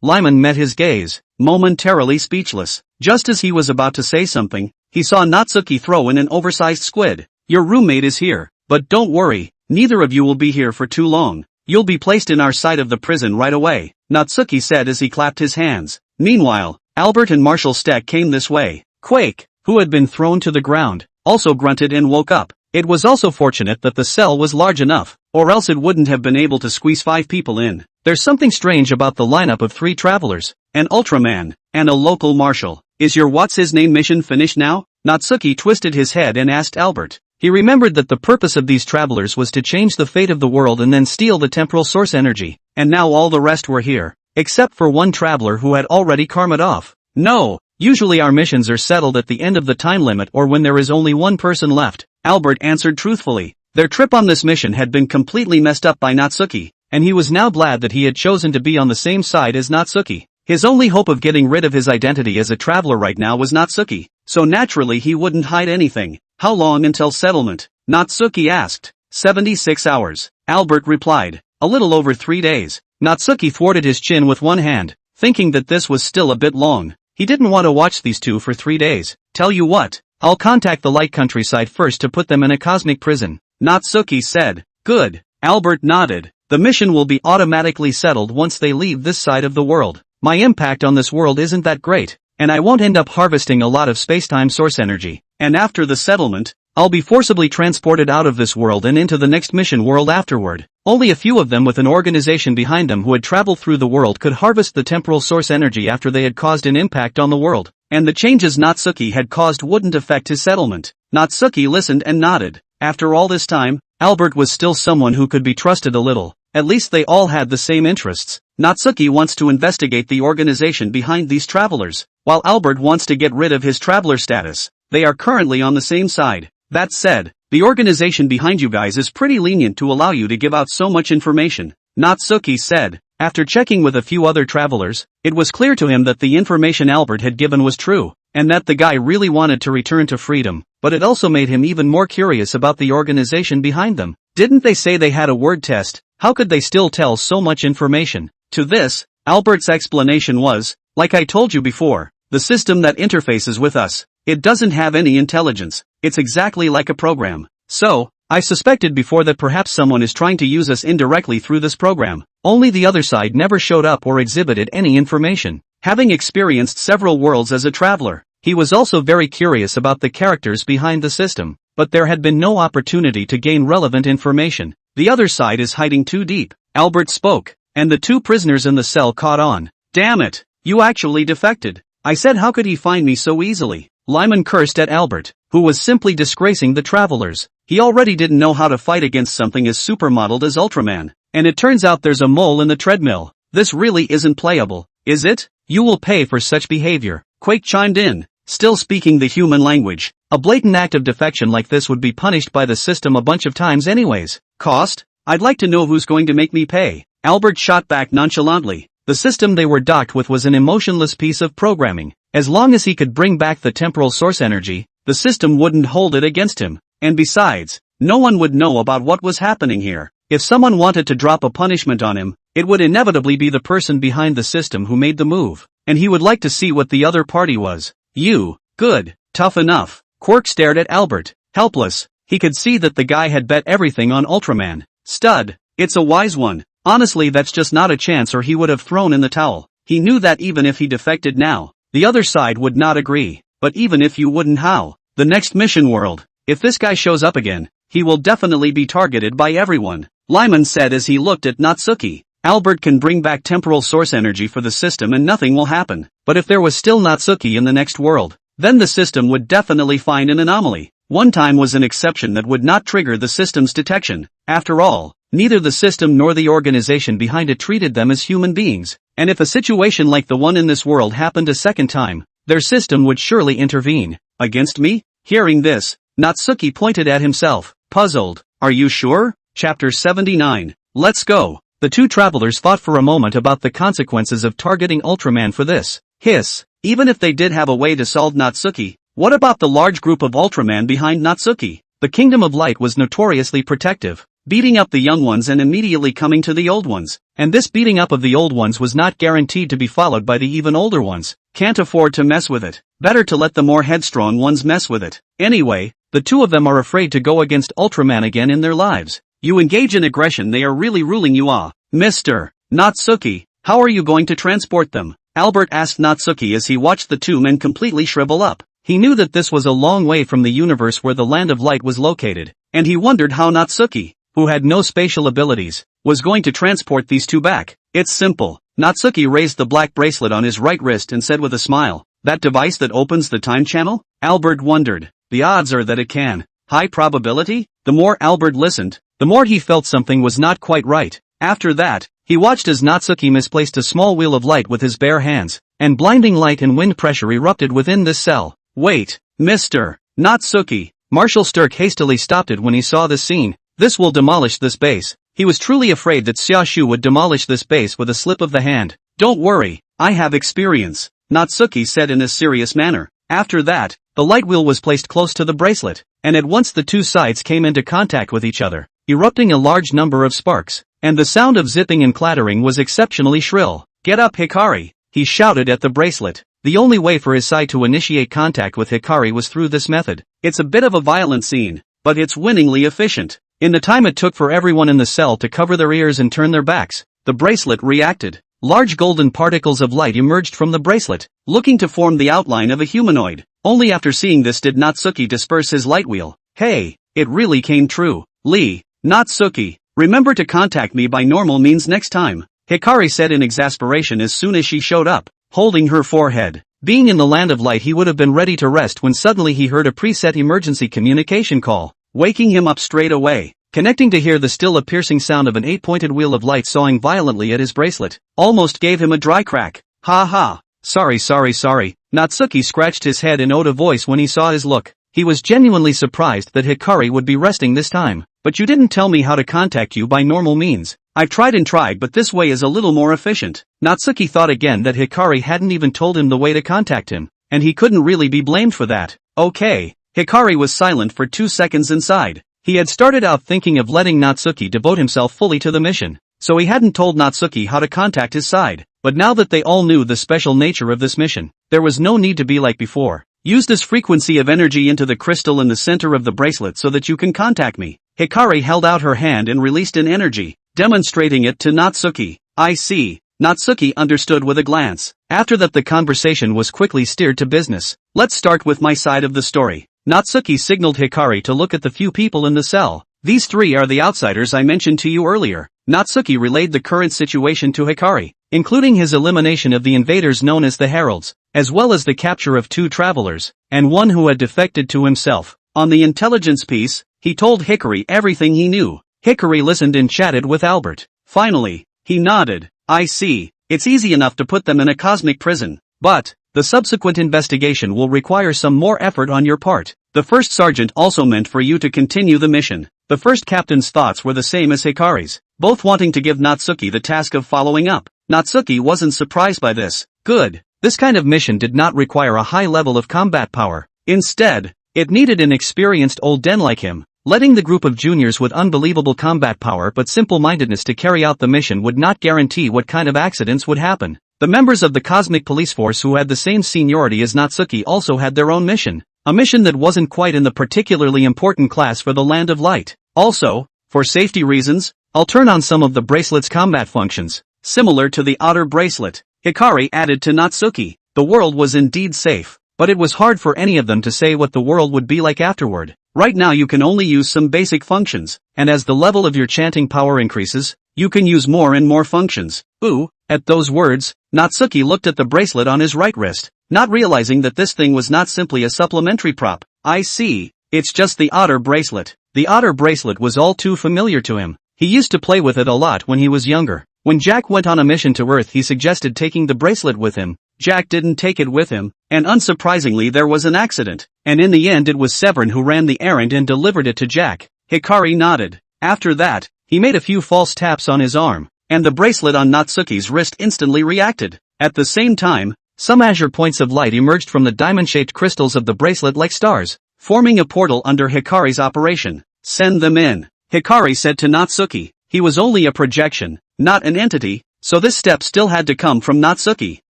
Lyman met his gaze, momentarily speechless. Just as he was about to say something, he saw Natsuki throw in an oversized squid. Your roommate is here, but don't worry, neither of you will be here for too long. You'll be placed in our side of the prison right away, Natsuki said as he clapped his hands. Meanwhile, Albert and Marshall Steck came this way. Quake, who had been thrown to the ground, also grunted and woke up. It was also fortunate that the cell was large enough, or else it wouldn't have been able to squeeze 5 people in. There's something strange about the lineup of 3 travelers, an Ultraman, and a local marshal. Is your what's-his-name mission finished now? Natsuki twisted his head and asked Albert. He remembered that the purpose of these travelers was to change the fate of the world and then steal the temporal source energy, and now all the rest were here, except for one traveler who had already karma'd off. No, usually our missions are settled at the end of the time limit or when there is only one person left, Albert answered truthfully. Their trip on this mission had been completely messed up by Natsuki, and he was now glad that he had chosen to be on the same side as Natsuki. His only hope of getting rid of his identity as a traveler right now was Natsuki, so naturally he wouldn't hide anything. How long until settlement? Natsuki asked. 76 hours. Albert replied. A little over 3 days. Natsuki thwarted his chin with one hand, thinking that this was still a bit long. He didn't want to watch these two for 3 days. Tell you what, I'll contact the light countryside first to put them in a cosmic prison, Natsuki said. Good. Albert nodded. The mission will be automatically settled once they leave this side of the world. My impact on this world isn't that great, and I won't end up harvesting a lot of space-time source energy. And after the settlement, I'll be forcibly transported out of this world and into the next mission world afterward. Only a few of them with an organization behind them who had traveled through the world could harvest the temporal source energy after they had caused an impact on the world, and the changes Natsuki had caused wouldn't affect his settlement. Natsuki listened and nodded. After all this time, Albert was still someone who could be trusted a little. At least they all had the same interests. Natsuki wants to investigate the organization behind these travelers, while Albert wants to get rid of his traveler status. They are currently on the same side. That said, the organization behind you guys is pretty lenient to allow you to give out so much information, Natsuki said. After checking with a few other travelers, it was clear to him that the information Albert had given was true, and that the guy really wanted to return to freedom, but it also made him even more curious about the organization behind them. Didn't they say they had a word test? How could they still tell so much information? To this, Albert's explanation was, like I told you before, the system that interfaces with us, it doesn't have any intelligence, it's exactly like a program. So, I suspected before that perhaps someone is trying to use us indirectly through this program. Only the other side never showed up or exhibited any information. Having experienced several worlds as a traveler, he was also very curious about the characters behind the system, but there had been no opportunity to gain relevant information. The other side is hiding too deep, Albert spoke, and the 2 prisoners in the cell caught on. Damn it, you actually defected. I said how could he find me so easily? Lyman cursed at Albert, who was simply disgracing the travelers. He already didn't know how to fight against something as supermodeled as Ultraman, and it turns out there's a mole in the treadmill. This really isn't playable, is it? You will pay for such behavior. Quake chimed in, still speaking the human language. A blatant act of defection like this would be punished by the system a bunch of times anyways. Cost? I'd like to know who's going to make me pay. Albert shot back nonchalantly. The system they were docked with was an emotionless piece of programming. As long as he could bring back the temporal source energy, the system wouldn't hold it against him. And besides, no one would know about what was happening here. If someone wanted to drop a punishment on him, it would inevitably be the person behind the system who made the move. And he would like to see what the other party was. You, good, tough enough. Quirk stared at Albert, helpless. He could see that the guy had bet everything on Ultraman. Stud, it's a wise one. Honestly, that's just not a chance, or he would have thrown in the towel. He knew that even if he defected now, the other side would not agree. But even if you wouldn't, how? The next mission world. If this guy shows up again, he will definitely be targeted by everyone, Lyman said as he looked at Natsuki. Albert can bring back temporal source energy for the system and nothing will happen. But if there was still Natsuki in the next world, then the system would definitely find an anomaly. One time was an exception that would not trigger the system's detection. After all, neither the system nor the organization behind it treated them as human beings. And if a situation like the one in this world happened a second time, their system would surely intervene. Against me? Hearing this, Natsuki pointed at himself, puzzled. Are you sure? Chapter 79. Let's go. The 2 travelers fought for a moment about the consequences of targeting Ultraman for this. Hiss. Even if they did have a way to solve Natsuki, what about the large group of Ultraman behind Natsuki? The Kingdom of Light was notoriously protective, beating up the young ones and immediately coming to the old ones. And this beating up of the old ones was not guaranteed to be followed by the even older ones. Can't afford to mess with it. Better to let the more headstrong ones mess with it. Anyway, the 2 of them are afraid to go against Ultraman again in their lives. You engage in aggression, they are really ruling you. Mr. Natsuki, how are you going to transport them? Albert asked Natsuki as he watched the 2 men completely shrivel up. He knew that this was a long way from the universe where the Land of Light was located, and he wondered how Natsuki, who had no spatial abilities, was going to transport these two back. It's simple. Natsuki raised the black bracelet on his right wrist and said with a smile, "That device that opens the time channel?" Albert wondered. The odds are that it can. High probability? The more Albert listened, the more he felt something was not quite right. After that, he watched as Natsuki misplaced a small wheel of light with his bare hands, and blinding light and wind pressure erupted within this cell. "Wait, Mr. Natsuki." Marshal Sturck hastily stopped it when he saw this scene. "This will demolish this base." He was truly afraid that Xiaoshu would demolish this base with a slip of the hand. "Don't worry, I have experience," Natsuki said in a serious manner. After that, the light wheel was placed close to the bracelet, and at once the two sides came into contact with each other, erupting a large number of sparks, and the sound of zipping and clattering was exceptionally shrill. "Get up, Hikari," he shouted at the bracelet. The only way for his side to initiate contact with Hikari was through this method. It's a bit of a violent scene, but it's winningly efficient. In the time it took for everyone in the cell to cover their ears and turn their backs, the bracelet reacted. Large golden particles of light emerged from the bracelet, looking to form the outline of a humanoid. Only after seeing this did Natsuki disperse his light wheel. "Hey, it really came true. Lee, Natsuki, remember to contact me by normal means next time," Hikari said in exasperation as soon as she showed up, holding her forehead. Being in the land of light, he would have been ready to rest when suddenly he heard a preset emergency communication call, waking him up straight away. Connecting to hear the still a piercing sound of an 8-pointed wheel of light sawing violently at his bracelet, almost gave him a dry crack. "Ha ha. Sorry. Natsuki scratched his head and owed a voice when he saw his look. He was genuinely surprised that Hikari would be resting this time. "But you didn't tell me how to contact you by normal means." "I've tried and tried, but this way is a little more efficient." Natsuki thought again that Hikari hadn't even told him the way to contact him, and he couldn't really be blamed for that. "Okay." Hikari was silent for 2 seconds inside. He had started out thinking of letting Natsuki devote himself fully to the mission, so he hadn't told Natsuki how to contact his side. But now that they all knew the special nature of this mission, there was no need to be like before. "Use this frequency of energy into the crystal in the center of the bracelet so that you can contact me." Hikari held out her hand and released an energy, demonstrating it to Natsuki. "I see." Natsuki understood with a glance. After that, the conversation was quickly steered to business. "Let's start with my side of the story." Natsuki signaled Hikari to look at the few people in the cell. "These 3 are the outsiders I mentioned to you earlier." Natsuki relayed the current situation to Hikari, including his elimination of the invaders known as the Heralds, as well as the capture of 2 travelers, and one who had defected to himself. On the intelligence piece, he told Hikari everything he knew. Hikari listened and chatted with Albert. Finally, he nodded. "I see. It's easy enough to put them in a cosmic prison, but the subsequent investigation will require some more effort on your part. The first sergeant also meant for you to continue the mission." The first captain's thoughts were the same as Hikari's, both wanting to give Natsuki the task of following up. Natsuki wasn't surprised by this. Good. This kind of mission did not require a high level of combat power. Instead, it needed an experienced old den like him. Letting the group of juniors with unbelievable combat power but simple-mindedness to carry out the mission would not guarantee what kind of accidents would happen. The members of the Cosmic Police Force who had the same seniority as Natsuki also had their own mission. A mission that wasn't quite in the particularly important class for the Land of Light. Also, for safety reasons, I'll turn on some of the bracelet's combat functions, similar to the Otter bracelet. Hikari added to Natsuki. The world was indeed safe, but it was hard for any of them to say what the world would be like afterward. Right now you can only use some basic functions, and as the level of your chanting power increases, you can use more and more functions. Ooh, at those words, Natsuki looked at the bracelet on his right wrist, not realizing that this thing was not simply a supplementary prop. "I see. It's just the Otter bracelet." The Otter bracelet was all too familiar to him. He used to play with it a lot when he was younger. When Jack went on a mission to Earth, he suggested taking the bracelet with him. Jack didn't take it with him, and unsurprisingly there was an accident, and in the end it was Severin who ran the errand and delivered it to Jack. Hikari nodded. After that, he made a few false taps on his arm, and the bracelet on Natsuki's wrist instantly reacted. At the same time, some azure points of light emerged from the diamond-shaped crystals of the bracelet like stars, forming a portal under Hikari's operation. "Send them in," Hikari said to Natsuki. He was only a projection, not an entity, so this step still had to come from Natsuki.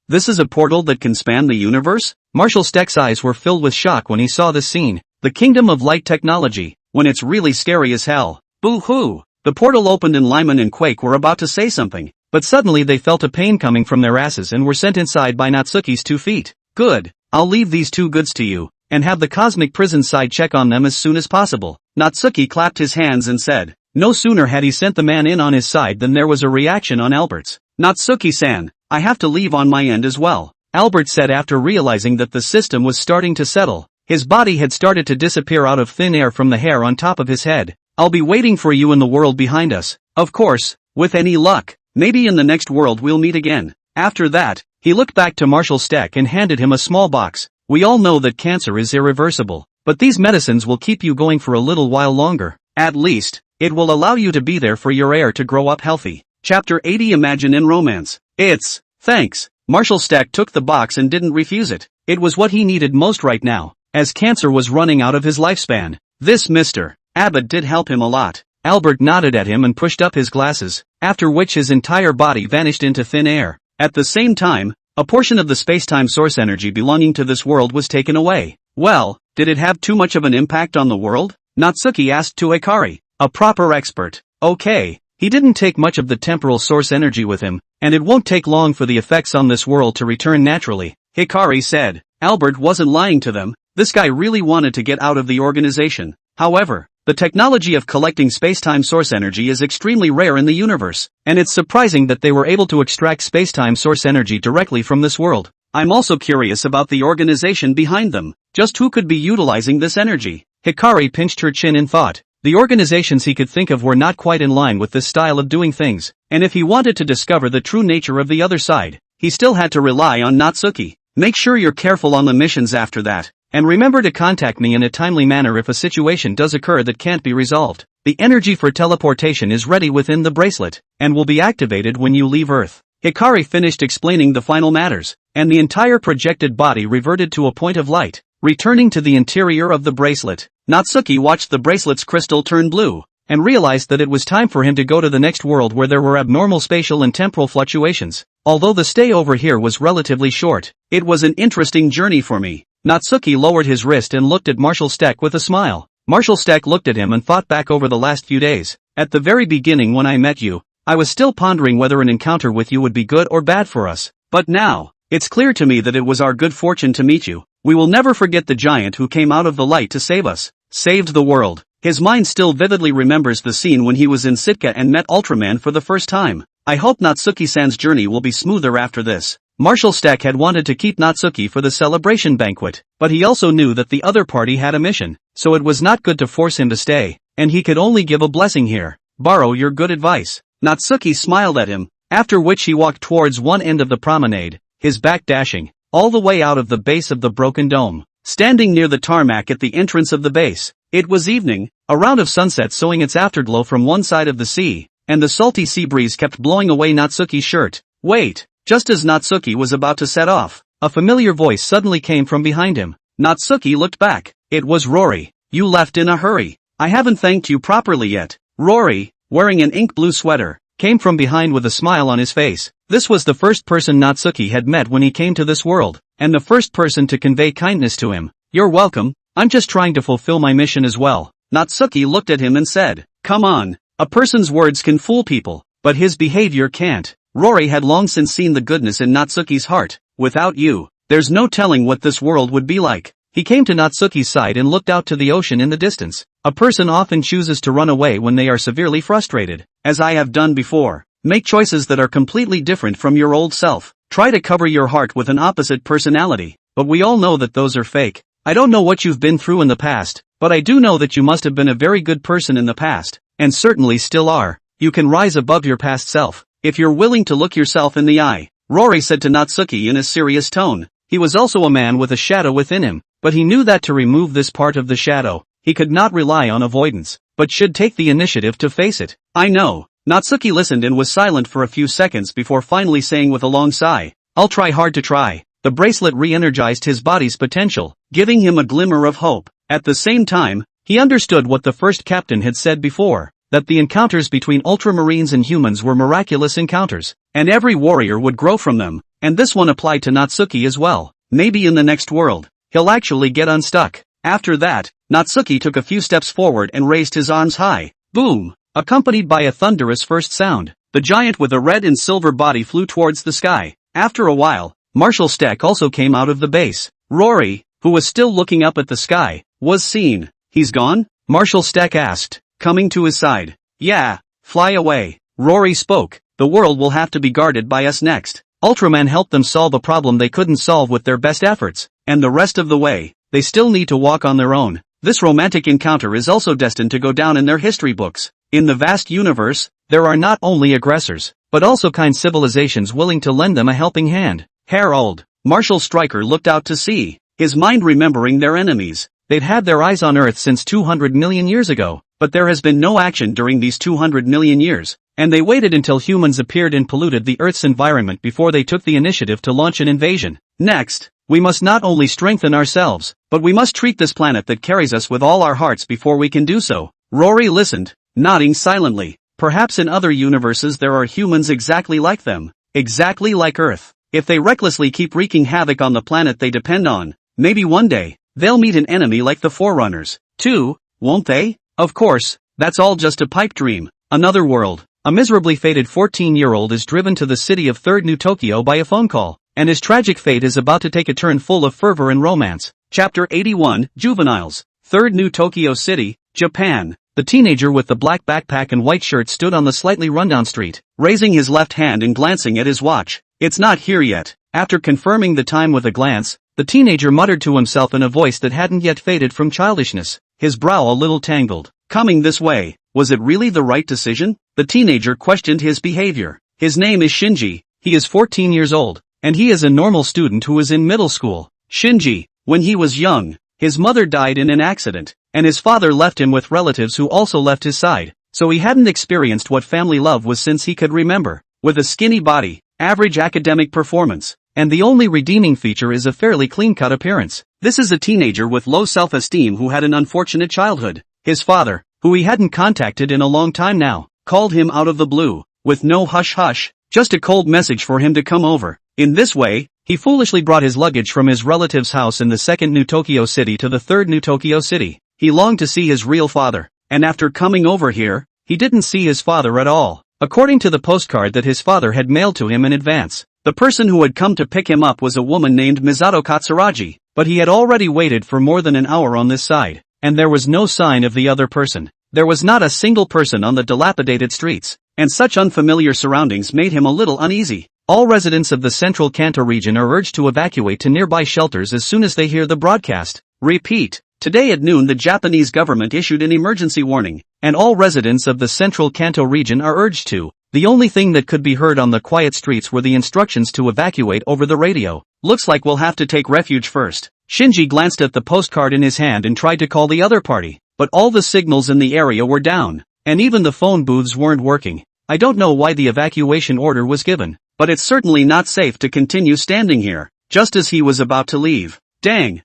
"This is a portal that can span the universe?" Marshal Steck's eyes were filled with shock when he saw this scene. The Kingdom of Light technology, when it's really scary as hell. Boo-hoo! The portal opened and Lyman and Quake were about to say something, but suddenly they felt a pain coming from their asses and were sent inside by Natsuki's 2 feet. "Good, I'll leave these 2 goods to you," and have the cosmic prison side check on them as soon as possible. Natsuki clapped his hands and said. No sooner had he sent the man in on his side than there was a reaction on Albert's. Natsuki-san, I have to leave on my end as well, Albert said after realizing that the system was starting to settle. His body had started to disappear out of thin air from the hair on top of his head. I'll be waiting for you in the world behind us. Of course, with any luck. Maybe in the next world we'll meet again. After that, he looked back to Marshall Stack and handed him a small box. We all know that cancer is irreversible, but these medicines will keep you going for a little while longer. At least, it will allow you to be there for your heir to grow up healthy. Chapter 80 Imagine in Romance. Thanks. Marshall Stack took the box and didn't refuse it. It was what he needed most right now, as cancer was running out of his lifespan. This Mr. Abbott did help him a lot. Albert nodded at him and pushed up his glasses, after which his entire body vanished into thin air. At the same time, a portion of the space-time source energy belonging to this world was taken away. Well, did it have too much of an impact on the world? Natsuki asked to Hikari, a proper expert. Okay, he didn't take much of the temporal source energy with him, and it won't take long for the effects on this world to return naturally, Hikari said. Albert wasn't lying to them. This guy really wanted to get out of the organization. However, the technology of collecting space-time source energy is extremely rare in the universe, and it's surprising that they were able to extract space-time source energy directly from this world. I'm also curious about the organization behind them. Just who could be utilizing this energy? Hikari pinched her chin in thought. The organizations he could think of were not quite in line with this style of doing things, and if he wanted to discover the true nature of the other side, he still had to rely on Natsuki. Make sure you're careful on the missions after that. And remember to contact me in a timely manner if a situation does occur that can't be resolved. The energy for teleportation is ready within the bracelet, and will be activated when you leave Earth. Hikari finished explaining the final matters, and the entire projected body reverted to a point of light, returning to the interior of the bracelet. Natsuki watched the bracelet's crystal turn blue, and realized that it was time for him to go to the next world where there were abnormal spatial and temporal fluctuations. Although the stay over here was relatively short, it was an interesting journey for me. Natsuki lowered his wrist and looked at Marshall Stack with a smile. Marshall Stack looked at him and thought back over the last few days. At the very beginning when I met you, I was still pondering whether an encounter with you would be good or bad for us. But now, it's clear to me that it was our good fortune to meet you. We will never forget the giant who came out of the light to save us. Saved the world. His mind still vividly remembers the scene when he was in Sitka and met Ultraman for the first time. I hope Natsuki-san's journey will be smoother after this. Marshall Stack had wanted to keep Natsuki for the celebration banquet, but he also knew that the other party had a mission, so it was not good to force him to stay, and he could only give a blessing here. Borrow your good advice. Natsuki smiled at him, after which he walked towards one end of the promenade, his back dashing, all the way out of the base of the broken dome. Standing near the tarmac at the entrance of the base, it was evening, a round of sunset sowing its afterglow from one side of the sea, and the salty sea breeze kept blowing away Natsuki's shirt. Wait! Just as Natsuki was about to set off, a familiar voice suddenly came from behind him. Natsuki looked back. It was Rory. You left in a hurry. I haven't thanked you properly yet. Rory, wearing an ink blue sweater, came from behind with a smile on his face. This was the first person Natsuki had met when he came to this world, and the first person to convey kindness to him. You're welcome. I'm just trying to fulfill my mission as well. Natsuki looked at him and said, Come on. A person's words can fool people, but his behavior can't. Rory had long since seen the goodness in Natsuki's heart. Without you, there's no telling what this world would be like. He came to Natsuki's side and looked out to the ocean in the distance. A person often chooses to run away when they are severely frustrated, as I have done before. Make choices that are completely different from your old self. Try to cover your heart with an opposite personality, but we all know that those are fake. I don't know what you've been through in the past, but I do know that you must have been a very good person in the past, and certainly still are. You can rise above your past self, if you're willing to look yourself in the eye, Rory said to Natsuki in a serious tone. He was also a man with a shadow within him, but he knew that to remove this part of the shadow, he could not rely on avoidance, but should take the initiative to face it. I know. Natsuki listened and was silent for a few seconds before finally saying with a long sigh, I'll try hard to try. The bracelet re-energized his body's potential, giving him a glimmer of hope. At the same time, he understood what the first captain had said before, that the encounters between ultramarines and humans were miraculous encounters, and every warrior would grow from them, and this one applied to Natsuki as well. Maybe in the next world, he'll actually get unstuck. After that, Natsuki took a few steps forward and raised his arms high. Boom! Accompanied by a thunderous first sound, the giant with a red and silver body flew towards the sky. After a while, Marshall Stack also came out of the base. Rory, who was still looking up at the sky, was seen. "He's gone?" Marshal Steck asked, coming to his side. "Yeah, fly away." Rory spoke. "The world will have to be guarded by us next." Ultraman helped them solve a problem they couldn't solve with their best efforts, and the rest of the way, they still need to walk on their own. This romantic encounter is also destined to go down in their history books. In the vast universe, there are not only aggressors, but also kind civilizations willing to lend them a helping hand. Harold, Marshal Stryker looked out to sea, his mind remembering their enemies. They'd had their eyes on Earth since 200 million years ago, but there has been no action during these 200 million years, and they waited until humans appeared and polluted the Earth's environment before they took the initiative to launch an invasion. Next, we must not only strengthen ourselves, but we must treat this planet that carries us with all our hearts before we can do so. Rory listened, nodding silently. Perhaps in other universes there are humans exactly like them, exactly like Earth. If they recklessly keep wreaking havoc on the planet they depend on, maybe one day, they'll meet an enemy like the Forerunners, too, won't they? Of course, that's all just a pipe dream. Another world. A miserably fated 14-year-old is driven to the city of Third New Tokyo by a phone call, and his tragic fate is about to take a turn full of fervor and romance. Chapter 81, Juveniles. Third New Tokyo City, Japan. The teenager with the black backpack and white shirt stood on the slightly rundown street, raising his left hand and glancing at his watch. "It's not here yet." After confirming the time with a glance, the teenager muttered to himself in a voice that hadn't yet faded from childishness, his brow a little tangled. "Coming this way, was it really the right decision?" The teenager questioned his behavior. His name is Shinji, he is 14 years old, and he is a normal student who is in middle school. Shinji, when he was young, his mother died in an accident, and his father left him with relatives who also left his side, so he hadn't experienced what family love was since he could remember. With a skinny body, average academic performance, and the only redeeming feature is a fairly clean-cut appearance. This is a teenager with low self-esteem who had an unfortunate childhood. His father, who he hadn't contacted in a long time now, called him out of the blue, with no hush-hush, just a cold message for him to come over. In this way, he foolishly brought his luggage from his relative's house in the second New Tokyo City to the third New Tokyo City. He longed to see his real father, and after coming over here, he didn't see his father at all. According to the postcard that his father had mailed to him in advance, the person who had come to pick him up was a woman named Misato Katsuragi, but he had already waited for more than an hour on this side, and there was no sign of the other person. There was not a single person on the dilapidated streets, and such unfamiliar surroundings made him a little uneasy. All residents of the central Kanto region are urged to evacuate to nearby shelters as soon as they hear the broadcast. Repeat. Today at noon the Japanese government issued an emergency warning, and all residents of the central Kanto region are urged to. The only thing that could be heard on the quiet streets were the instructions to evacuate over the radio. Looks like we'll have to take refuge first. Shinji glanced at the postcard in his hand and tried to call the other party, but all the signals in the area were down, and even the phone booths weren't working. I don't know why the evacuation order was given, but it's certainly not safe to continue standing here. Just as he was about to leave, dang,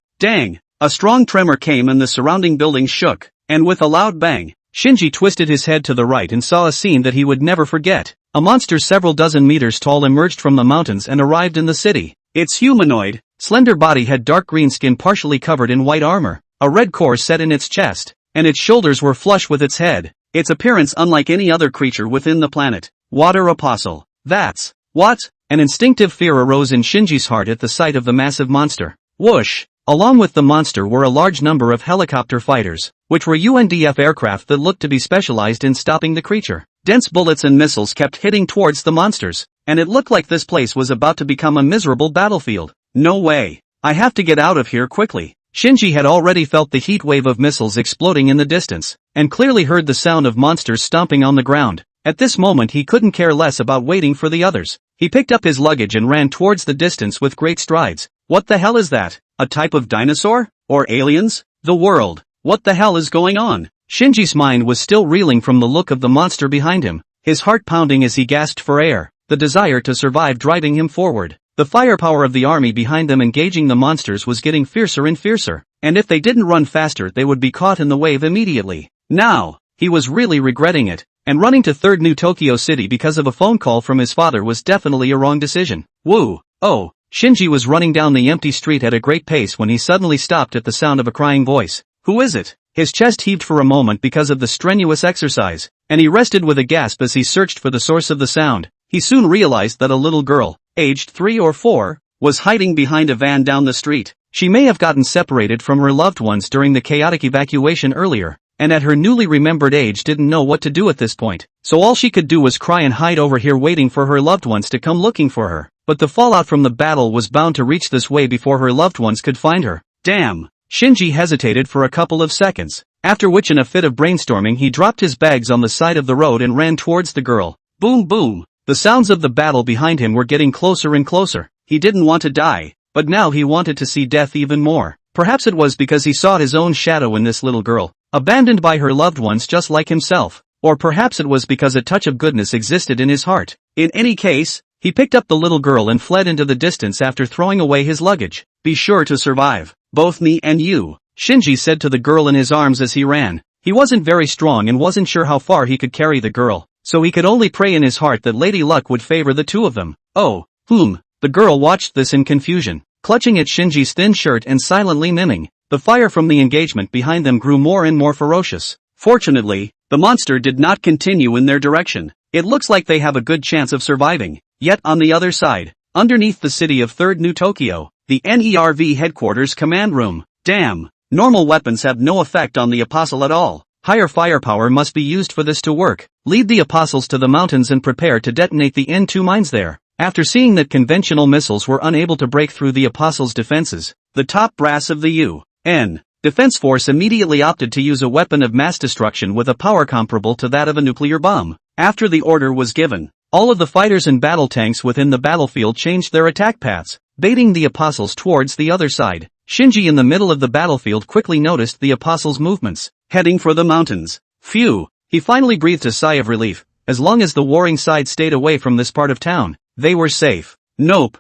a strong tremor came and the surrounding buildings shook, and with a loud bang, Shinji twisted his head to the right and saw a scene that he would never forget. A monster several dozen meters tall emerged from the mountains and arrived in the city. Its humanoid, slender body had dark green skin partially covered in white armor, a red core set in its chest, and its shoulders were flush with its head. Its appearance unlike any other creature within the planet. Water Apostle. That's what? An instinctive fear arose in Shinji's heart at the sight of the massive monster. Whoosh! Along with the monster were a large number of helicopter fighters, which were UNDF aircraft that looked to be specialized in stopping the creature. Dense bullets and missiles kept hitting towards the monsters, and it looked like this place was about to become a miserable battlefield. No way. I have to get out of here quickly. Shinji had already felt the heat wave of missiles exploding in the distance, and clearly heard the sound of monsters stomping on the ground. At this moment he couldn't care less about waiting for the others. He picked up his luggage and ran towards the distance with great strides. What the hell is that? A type of dinosaur? Or aliens? The world. What the hell is going on? Shinji's mind was still reeling from the look of the monster behind him, his heart pounding as he gasped for air, the desire to survive driving him forward. The firepower of the army behind them engaging the monsters was getting fiercer and fiercer, and if they didn't run faster they would be caught in the wave immediately. Now, he was really regretting it, and running to Third New Tokyo City because of a phone call from his father was definitely a wrong decision. Woo! Oh! Shinji was running down the empty street at a great pace when he suddenly stopped at the sound of a crying voice. Who is it? His chest heaved for a moment because of the strenuous exercise, and he rested with a gasp as he searched for the source of the sound. He soon realized that a little girl, aged 3 or 4, was hiding behind a van down the street. She may have gotten separated from her loved ones during the chaotic evacuation earlier, and at her newly remembered age didn't know what to do at this point, so all she could do was cry and hide over here waiting for her loved ones to come looking for her. But the fallout from the battle was bound to reach this way before her loved ones could find her. Damn! Shinji hesitated for a couple of seconds, after which in a fit of brainstorming he dropped his bags on the side of the road and ran towards the girl. Boom boom! The sounds of the battle behind him were getting closer and closer. He didn't want to die, but now he wanted to see death even more. Perhaps it was because he saw his own shadow in this little girl, abandoned by her loved ones just like himself. Or perhaps it was because a touch of goodness existed in his heart. In any case, he picked up the little girl and fled into the distance after throwing away his luggage. Be sure to survive. Both me and you, Shinji said to the girl in his arms as he ran. He wasn't very strong and wasn't sure how far he could carry the girl, so he could only pray in his heart that Lady Luck would favor the two of them. Oh, The girl watched this in confusion, clutching at Shinji's thin shirt and silently miming. The fire from the engagement behind them grew more and more ferocious. Fortunately, the monster did not continue in their direction. It looks like they have a good chance of surviving. Yet on the other side, underneath the city of Third New Tokyo, the NERV headquarters command room. Damn! Normal weapons have no effect on the apostle at all. Higher firepower must be used for this to work. Lead the apostles to the mountains and prepare to detonate the N2 mines there. After seeing that conventional missiles were unable to break through the apostles' defenses, the top brass of the UN Defense Force immediately opted to use a weapon of mass destruction with a power comparable to that of a nuclear bomb. After the order was given, all of the fighters and battle tanks within the battlefield changed their attack paths, baiting the apostles towards the other side. Shinji in the middle of the battlefield quickly noticed the apostles' movements, heading for the mountains. Phew! He finally breathed a sigh of relief. As long as the warring side stayed away from this part of town, they were safe. Nope.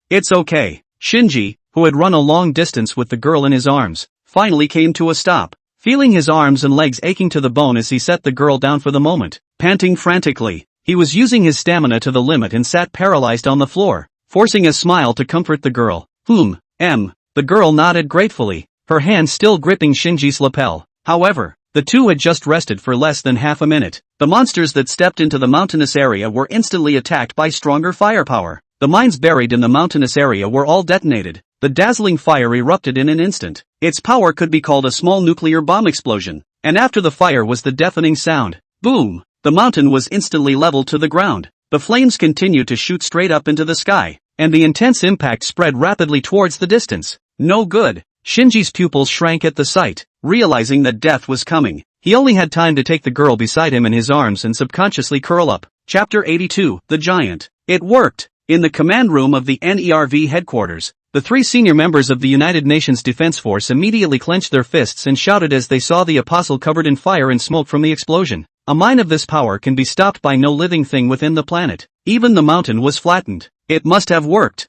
It's okay. Shinji, who had run a long distance with the girl in his arms, finally came to a stop, feeling his arms and legs aching to the bone as he set the girl down for the moment. Panting frantically, he was using his stamina to the limit and sat paralyzed on the floor, forcing a smile to comfort the girl. The girl nodded gratefully, her hand still gripping Shinji's lapel. However, the two had just rested for less than half a minute. The monsters that stepped into the mountainous area were instantly attacked by stronger firepower. The mines buried in the mountainous area were all detonated. The dazzling fire erupted in an instant. Its power could be called a small nuclear bomb explosion. And after the fire was the deafening sound. Boom! The mountain was instantly leveled to the ground. The flames continued to shoot straight up into the sky, and the intense impact spread rapidly towards the distance. No good. Shinji's pupils shrank at the sight, realizing that death was coming. He only had time to take the girl beside him in his arms and subconsciously curl up. Chapter 82, The Giant. It worked. In the command room of the NERV headquarters, the three senior members of the United Nations Defense Force immediately clenched their fists and shouted as they saw the apostle covered in fire and smoke from the explosion. A mine of this power can be stopped by no living thing within the planet. Even the mountain was flattened. It must have worked.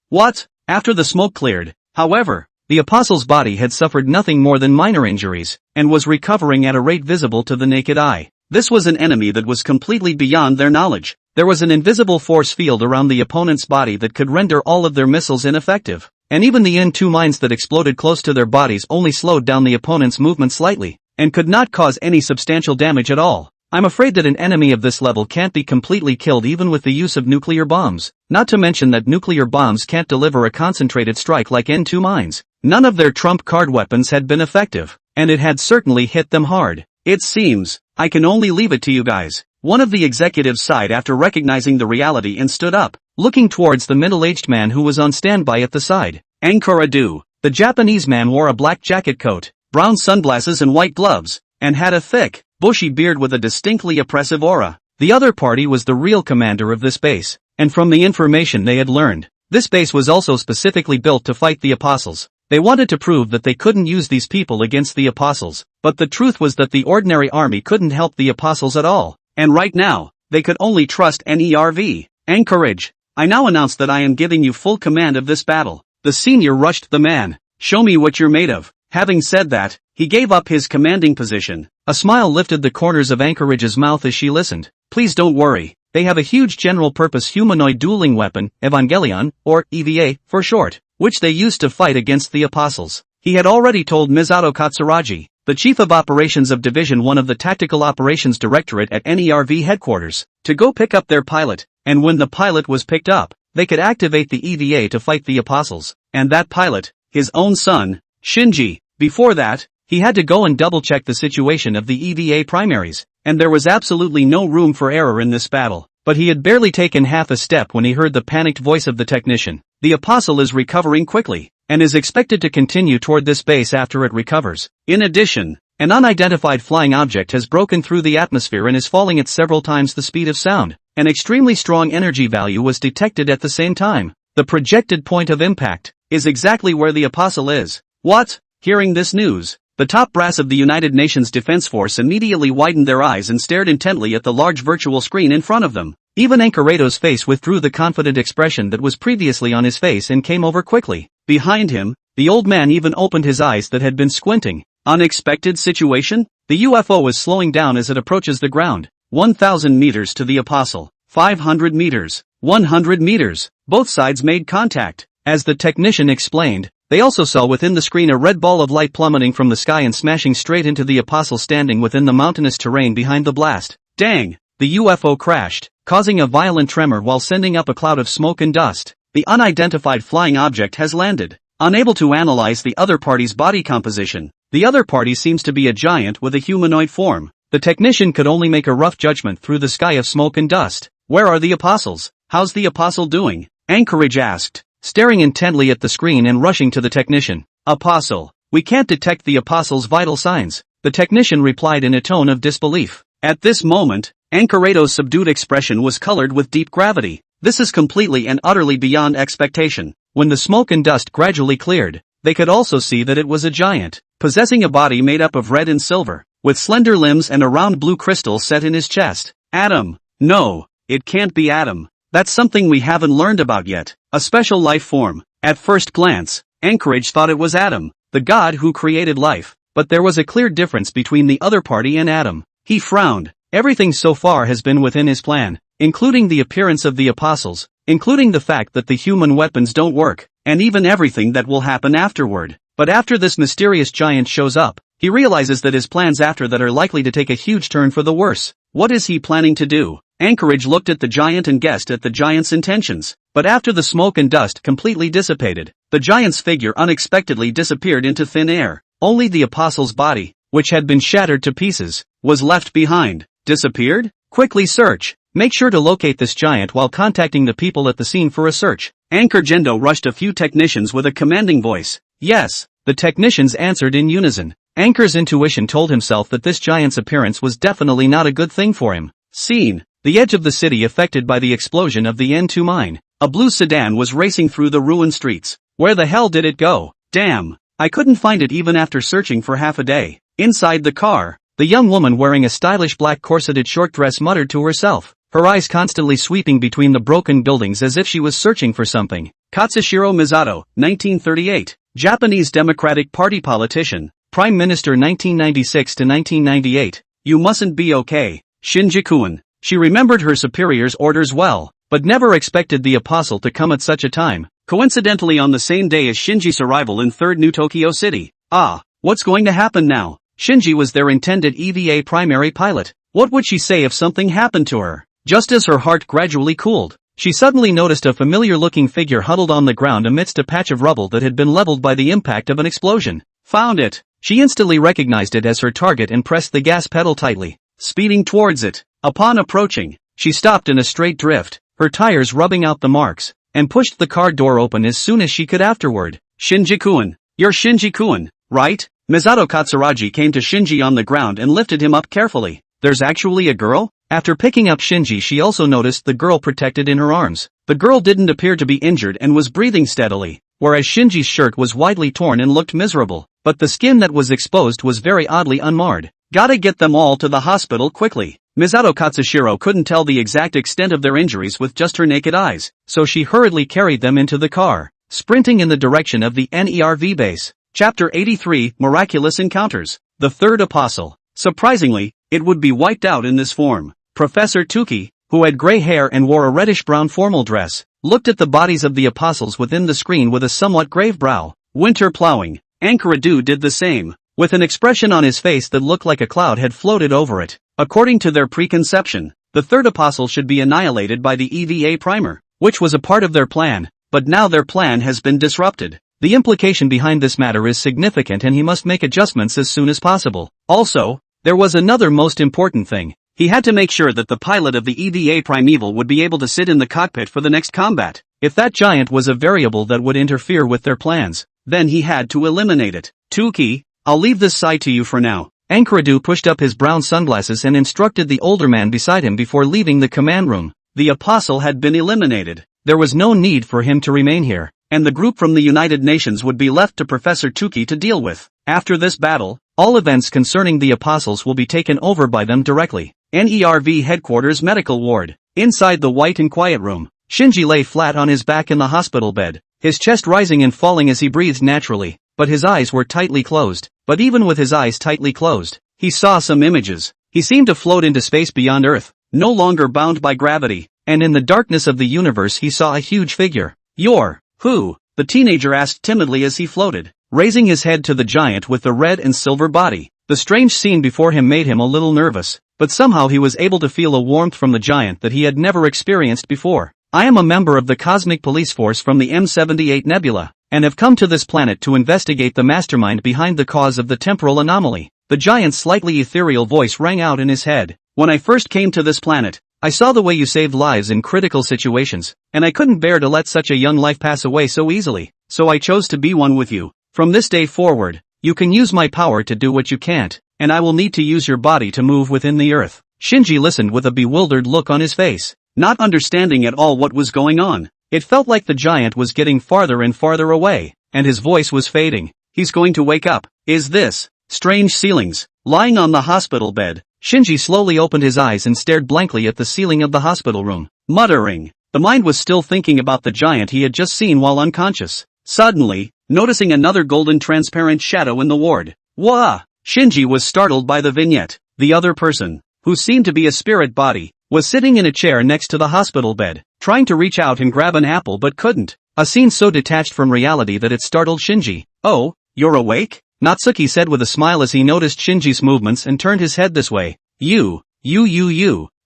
What? After the smoke cleared, however, the apostle's body had suffered nothing more than minor injuries, and was recovering at a rate visible to the naked eye. This was an enemy that was completely beyond their knowledge. There was an invisible force field around the opponent's body that could render all of their missiles ineffective, and even the N2 mines that exploded close to their bodies only slowed down the opponent's movement slightly, and could not cause any substantial damage at all. I'm afraid that an enemy of this level can't be completely killed even with the use of nuclear bombs, not to mention that nuclear bombs can't deliver a concentrated strike like N2 mines. None of their trump card weapons had been effective, and it had certainly hit them hard. It seems, I can only leave it to you guys. One of the executives sighed after recognizing the reality and stood up, looking towards the middle-aged man who was on standby at the side. Ankara-do. The Japanese man wore a black jacket coat, brown sunglasses and white gloves, and had a thick, bushy beard with a distinctly oppressive aura. The other party was the real commander of this base, and from the information they had learned, this base was also specifically built to fight the apostles. They wanted to prove that they couldn't use these people against the apostles, but the truth was that the ordinary army couldn't help the apostles at all, and right now, they could only trust NERV. Anchorage, I now announce that I am giving you full command of this battle. The senior rushed the man. Show me what you're made of. Having said that, he gave up his commanding position. A smile lifted the corners of Anchorage's mouth as she listened. Please don't worry. They have a huge general-purpose humanoid dueling weapon, Evangelion, or EVA, for short, which they used to fight against the apostles. He had already told Misato Katsuragi, the chief of operations of Division 1 of the Tactical Operations Directorate at NERV headquarters, to go pick up their pilot, and when the pilot was picked up, they could activate the EVA to fight the apostles. And that pilot, his own son, Shinji. Before that, he had to go and double-check the situation of the EVA primaries, and there was absolutely no room for error in this battle. But he had barely taken half a step when he heard the panicked voice of the technician. The apostle is recovering quickly, and is expected to continue toward this base after it recovers. In addition, an unidentified flying object has broken through the atmosphere and is falling at several times the speed of sound. An extremely strong energy value was detected at the same time. The projected point of impact is exactly where the apostle is. What? Hearing this news, the top brass of the United Nations Defense Force immediately widened their eyes and stared intently at the large virtual screen in front of them. Even Ankarato's face withdrew the confident expression that was previously on his face and came over quickly. Behind him, the old man even opened his eyes that had been squinting. Unexpected situation? The UFO is slowing down as it approaches the ground. 1,000 meters to the apostle. 500 meters. 100 meters. Both sides made contact. As the technician explained, they also saw within the screen a red ball of light plummeting from the sky and smashing straight into the apostle standing within the mountainous terrain behind the blast. Dang! The UFO crashed, causing a violent tremor while sending up a cloud of smoke and dust. The unidentified flying object has landed. Unable to analyze the other party's body composition, the other party seems to be a giant with a humanoid form. The technician could only make a rough judgment through the sky of smoke and dust. Where are the apostles? How's the apostle doing? Anchorage asked, staring intently at the screen and rushing to the technician. Apostle, we can't detect the apostle's vital signs. The technician replied in a tone of disbelief. At this moment, Ankarato's subdued expression was colored with deep gravity. This is completely and utterly beyond expectation. When the smoke and dust gradually cleared, they could also see that it was a giant, possessing a body made up of red and silver, with slender limbs and a round blue crystal set in his chest. Adam. No, it can't be Adam. That's something we haven't learned about yet. A special life form. At first glance, Anchorage thought it was Adam, the god who created life. But there was a clear difference between the other party and Adam. He frowned. Everything so far has been within his plan, including the appearance of the apostles, including the fact that the human weapons don't work, and even everything that will happen afterward. But after this mysterious giant shows up, he realizes that his plans after that are likely to take a huge turn for the worse. What is he planning to do? Anchorage looked at the giant and guessed at the giant's intentions. But after the smoke and dust completely dissipated, the giant's figure unexpectedly disappeared into thin air. Only the apostle's body, which had been shattered to pieces, was left behind. Disappeared? Quickly search. Make sure to locate this giant while contacting the people at the scene for a search. Anchor Gendo rushed a few technicians with a commanding voice. Yes, the technicians answered in unison. Anchor's intuition told himself that this giant's appearance was definitely not a good thing for him. Scene. The edge of the city affected by the explosion of the N2 mine. A blue sedan was racing through the ruined streets. Where the hell did it go? Damn. I couldn't find it even after searching for half a day. Inside the car, the young woman wearing a stylish black corseted short dress muttered to herself, her eyes constantly sweeping between the broken buildings as if she was searching for something. Katsushiro Misato, 1938. Japanese Democratic Party politician, Prime Minister 1996 to 1998. You mustn't be okay, Shinji-kun. She remembered her superior's orders well, but never expected the apostle to come at such a time, coincidentally on the same day as Shinji's arrival in 3rd New Tokyo City. Ah, what's going to happen now? Shinji was their intended EVA primary pilot. What would she say if something happened to her? Just as her heart gradually cooled, she suddenly noticed a familiar-looking figure huddled on the ground amidst a patch of rubble that had been leveled by the impact of an explosion. Found it! She instantly recognized it as her target and pressed the gas pedal tightly, speeding towards it. Upon approaching, she stopped in a straight drift, her tires rubbing out the marks, and pushed the car door open as soon as she could afterward. Shinji-kun. You're Shinji-kun, right? Misato Katsuragi came to Shinji on the ground and lifted him up carefully. There's actually a girl? After picking up Shinji, she also noticed the girl protected in her arms. The girl didn't appear to be injured and was breathing steadily, whereas Shinji's shirt was widely torn and looked miserable, but the skin that was exposed was very oddly unmarred. Gotta get them all to the hospital quickly. Misato Katsushiro couldn't tell the exact extent of their injuries with just her naked eyes, so she hurriedly carried them into the car, sprinting in the direction of the NERV base. Chapter 83, Miraculous Encounters. The Third Apostle. Surprisingly, it would be wiped out in this form. Professor Tuki, who had gray hair and wore a reddish-brown formal dress, looked at the bodies of the apostles within the screen with a somewhat grave brow. Winter plowing. Ankaradu did the same, with an expression on his face that looked like a cloud had floated over it. According to their preconception, the third apostle should be annihilated by the EVA primer. which was a part of their plan, but now their plan has been disrupted. The implication behind this matter is significant and he must make adjustments as soon as possible. Also, there was another most important thing. He had to make sure that the pilot of the EVA Primeval would be able to sit in the cockpit for the next combat. If that giant was a variable that would interfere with their plans, then he had to eliminate it. Tuki, I'll leave this side to you for now. Enkidu pushed up his brown sunglasses and instructed the older man beside him before leaving the command room. The apostle had been eliminated. There was no need for him to remain here, and the group from the United Nations would be left to Professor Tuki to deal with. After this battle, all events concerning the apostles will be taken over by them directly. NERV Headquarters Medical Ward. Inside the white and quiet room, Shinji lay flat on his back in the hospital bed, his chest rising and falling as he breathed naturally, but his eyes were tightly closed. But even with his eyes tightly closed, he saw some images. He seemed to float into space beyond Earth, no longer bound by gravity, and in the darkness of the universe he saw a huge figure. "You're who?" the teenager asked timidly as he floated, raising his head to the giant with the red and silver body. The strange scene before him made him a little nervous, but somehow he was able to feel a warmth from the giant that he had never experienced before. "I am a member of the Cosmic Police Force from the M78 Nebula, and have come to this planet to investigate the mastermind behind the cause of the temporal anomaly." The giant's slightly ethereal voice rang out in his head. "When I first came to this planet, I saw the way you saved lives in critical situations, and I couldn't bear to let such a young life pass away so easily, so I chose to be one with you. From this day forward, you can use my power to do what you can't, and I will need to use your body to move within the earth." Shinji listened with a bewildered look on his face, not understanding at all what was going on. It felt like the giant was getting farther and farther away, and his voice was fading. "He's going to wake up. Is this strange ceilings?" Lying on the hospital bed, Shinji slowly opened his eyes and stared blankly at the ceiling of the hospital room, muttering. The mind was still thinking about the giant he had just seen while unconscious. Suddenly, noticing another golden transparent shadow in the ward. "Wah!" Shinji was startled by the vignette. The other person, who seemed to be a spirit body, was sitting in a chair next to the hospital bed, trying to reach out and grab an apple but couldn't. A scene so detached from reality that it startled Shinji. "Oh, you're awake?" Natsuki said with a smile as he noticed Shinji's movements and turned his head this way. You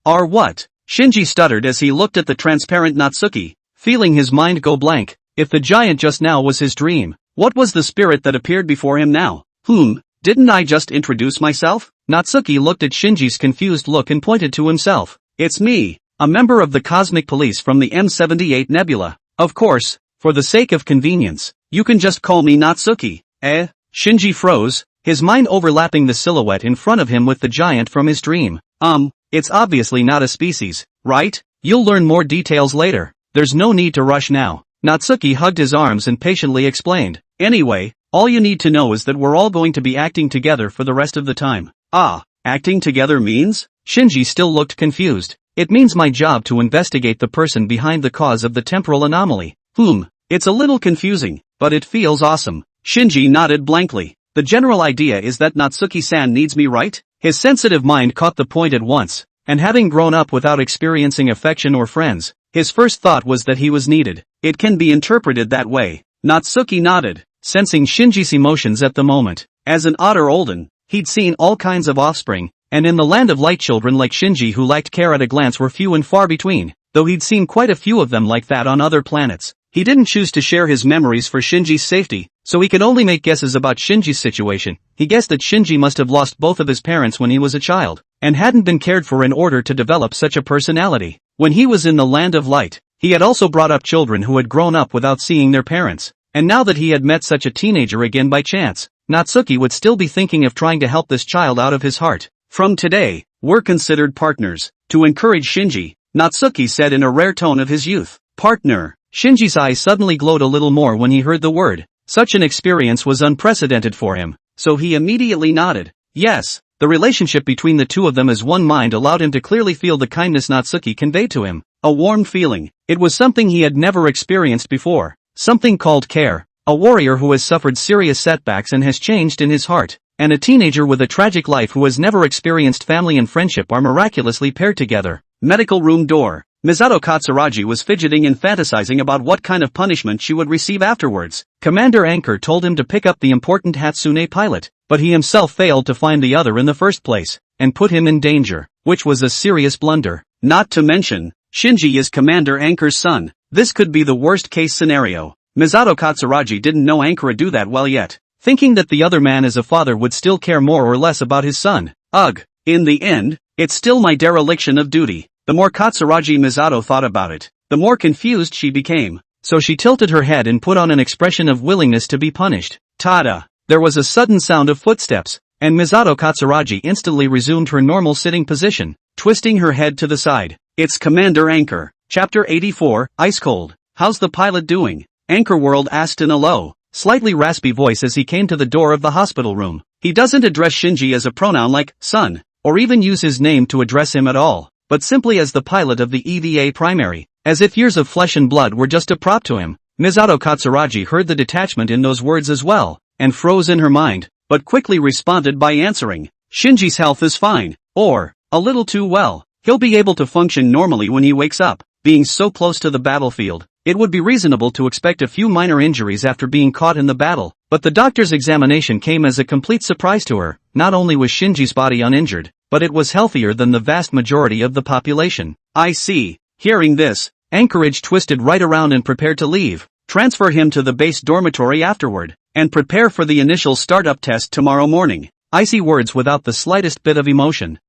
are what?" Shinji stuttered as he looked at the transparent Natsuki, feeling his mind go blank. If the giant just now was his dream, what was the spirit that appeared before him now? Didn't I just introduce myself?" Natsuki looked at Shinji's confused look and pointed to himself. "It's me, a member of the Cosmic Police from the M78 Nebula. Of course, for the sake of convenience, you can just call me Natsuki." Shinji froze, his mind overlapping the silhouette in front of him with the giant from his dream. It's obviously not a species, right? You'll learn more details later. There's no need to rush now." Natsuki hugged his arms and patiently explained. "Anyway, all you need to know is that we're all going to be acting together for the rest of the time." Acting together means? Shinji still looked confused. "It means my job to investigate the person behind the cause of the temporal anomaly." It's a little confusing, but it feels awesome. Shinji nodded blankly. "The general idea is that Natsuki-san needs me, right?" His sensitive mind caught the point at once, and having grown up without experiencing affection or friends, his first thought was that he was needed. It can be interpreted that way. Natsuki nodded, sensing Shinji's emotions at the moment. As an otter olden, he'd seen all kinds of offspring, and in the land of light children like Shinji who lacked care at a glance were few and far between, though he'd seen quite a few of them like that on other planets. He didn't choose to share his memories for Shinji's safety, so he could only make guesses about Shinji's situation. He guessed that Shinji must have lost both of his parents when he was a child, and hadn't been cared for in order to develop such a personality. When he was in the land of light, he had also brought up children who had grown up without seeing their parents, and now that he had met such a teenager again by chance, Natsuki would still be thinking of trying to help this child out of his heart. "From today, we're considered partners." To encourage Shinji, Natsuki said in a rare tone of his youth. "Partner." Shinji's eyes suddenly glowed a little more when he heard the word. Such an experience was unprecedented for him, so he immediately nodded. Yes, the relationship between the two of them as one mind allowed him to clearly feel the kindness Natsuki conveyed to him. A warm feeling. It was something he had never experienced before. Something called care. A warrior who has suffered serious setbacks and has changed in his heart, and a teenager with a tragic life who has never experienced family and friendship are miraculously paired together. Medical room door. Misato Katsuragi was fidgeting and fantasizing about what kind of punishment she would receive afterwards. Commander Anchor told him to pick up the important Hatsune pilot, but he himself failed to find the other in the first place, and put him in danger, which was a serious blunder. Not to mention, Shinji is Commander Anchor's son. This could be the worst case scenario. Misato Katsuragi didn't know Ankara do that well yet, thinking that the other man as a father would still care more or less about his son. Ugh. In the end, it's still my dereliction of duty. The more Katsuragi Misato thought about it, the more confused she became. So she tilted her head and put on an expression of willingness to be punished. Tada! There was a sudden sound of footsteps, and Misato Katsuragi instantly resumed her normal sitting position, twisting her head to the side. It's Commander Anchor. Chapter 84, Ice Cold. How's the pilot doing? Anchor World asked in a low, slightly raspy voice as he came to the door of the hospital room. He doesn't address Shinji as a pronoun like son, or even use his name to address him at all, but simply as the pilot of the EVA primary, as if years of flesh and blood were just a prop to him. Misato Katsuragi heard the detachment in those words as well, and froze in her mind, but quickly responded by answering, Shinji's health is fine, or, a little too well. He'll be able to function normally when he wakes up. Being so close to the battlefield, it would be reasonable to expect a few minor injuries after being caught in the battle, but the doctor's examination came as a complete surprise to her. Not only was Shinji's body uninjured, but it was healthier than the vast majority of the population. I see. Hearing this, Anchorage twisted right around and prepared to leave, transfer him to the base dormitory afterward, and prepare for the initial startup test tomorrow morning. Icy words without the slightest bit of emotion.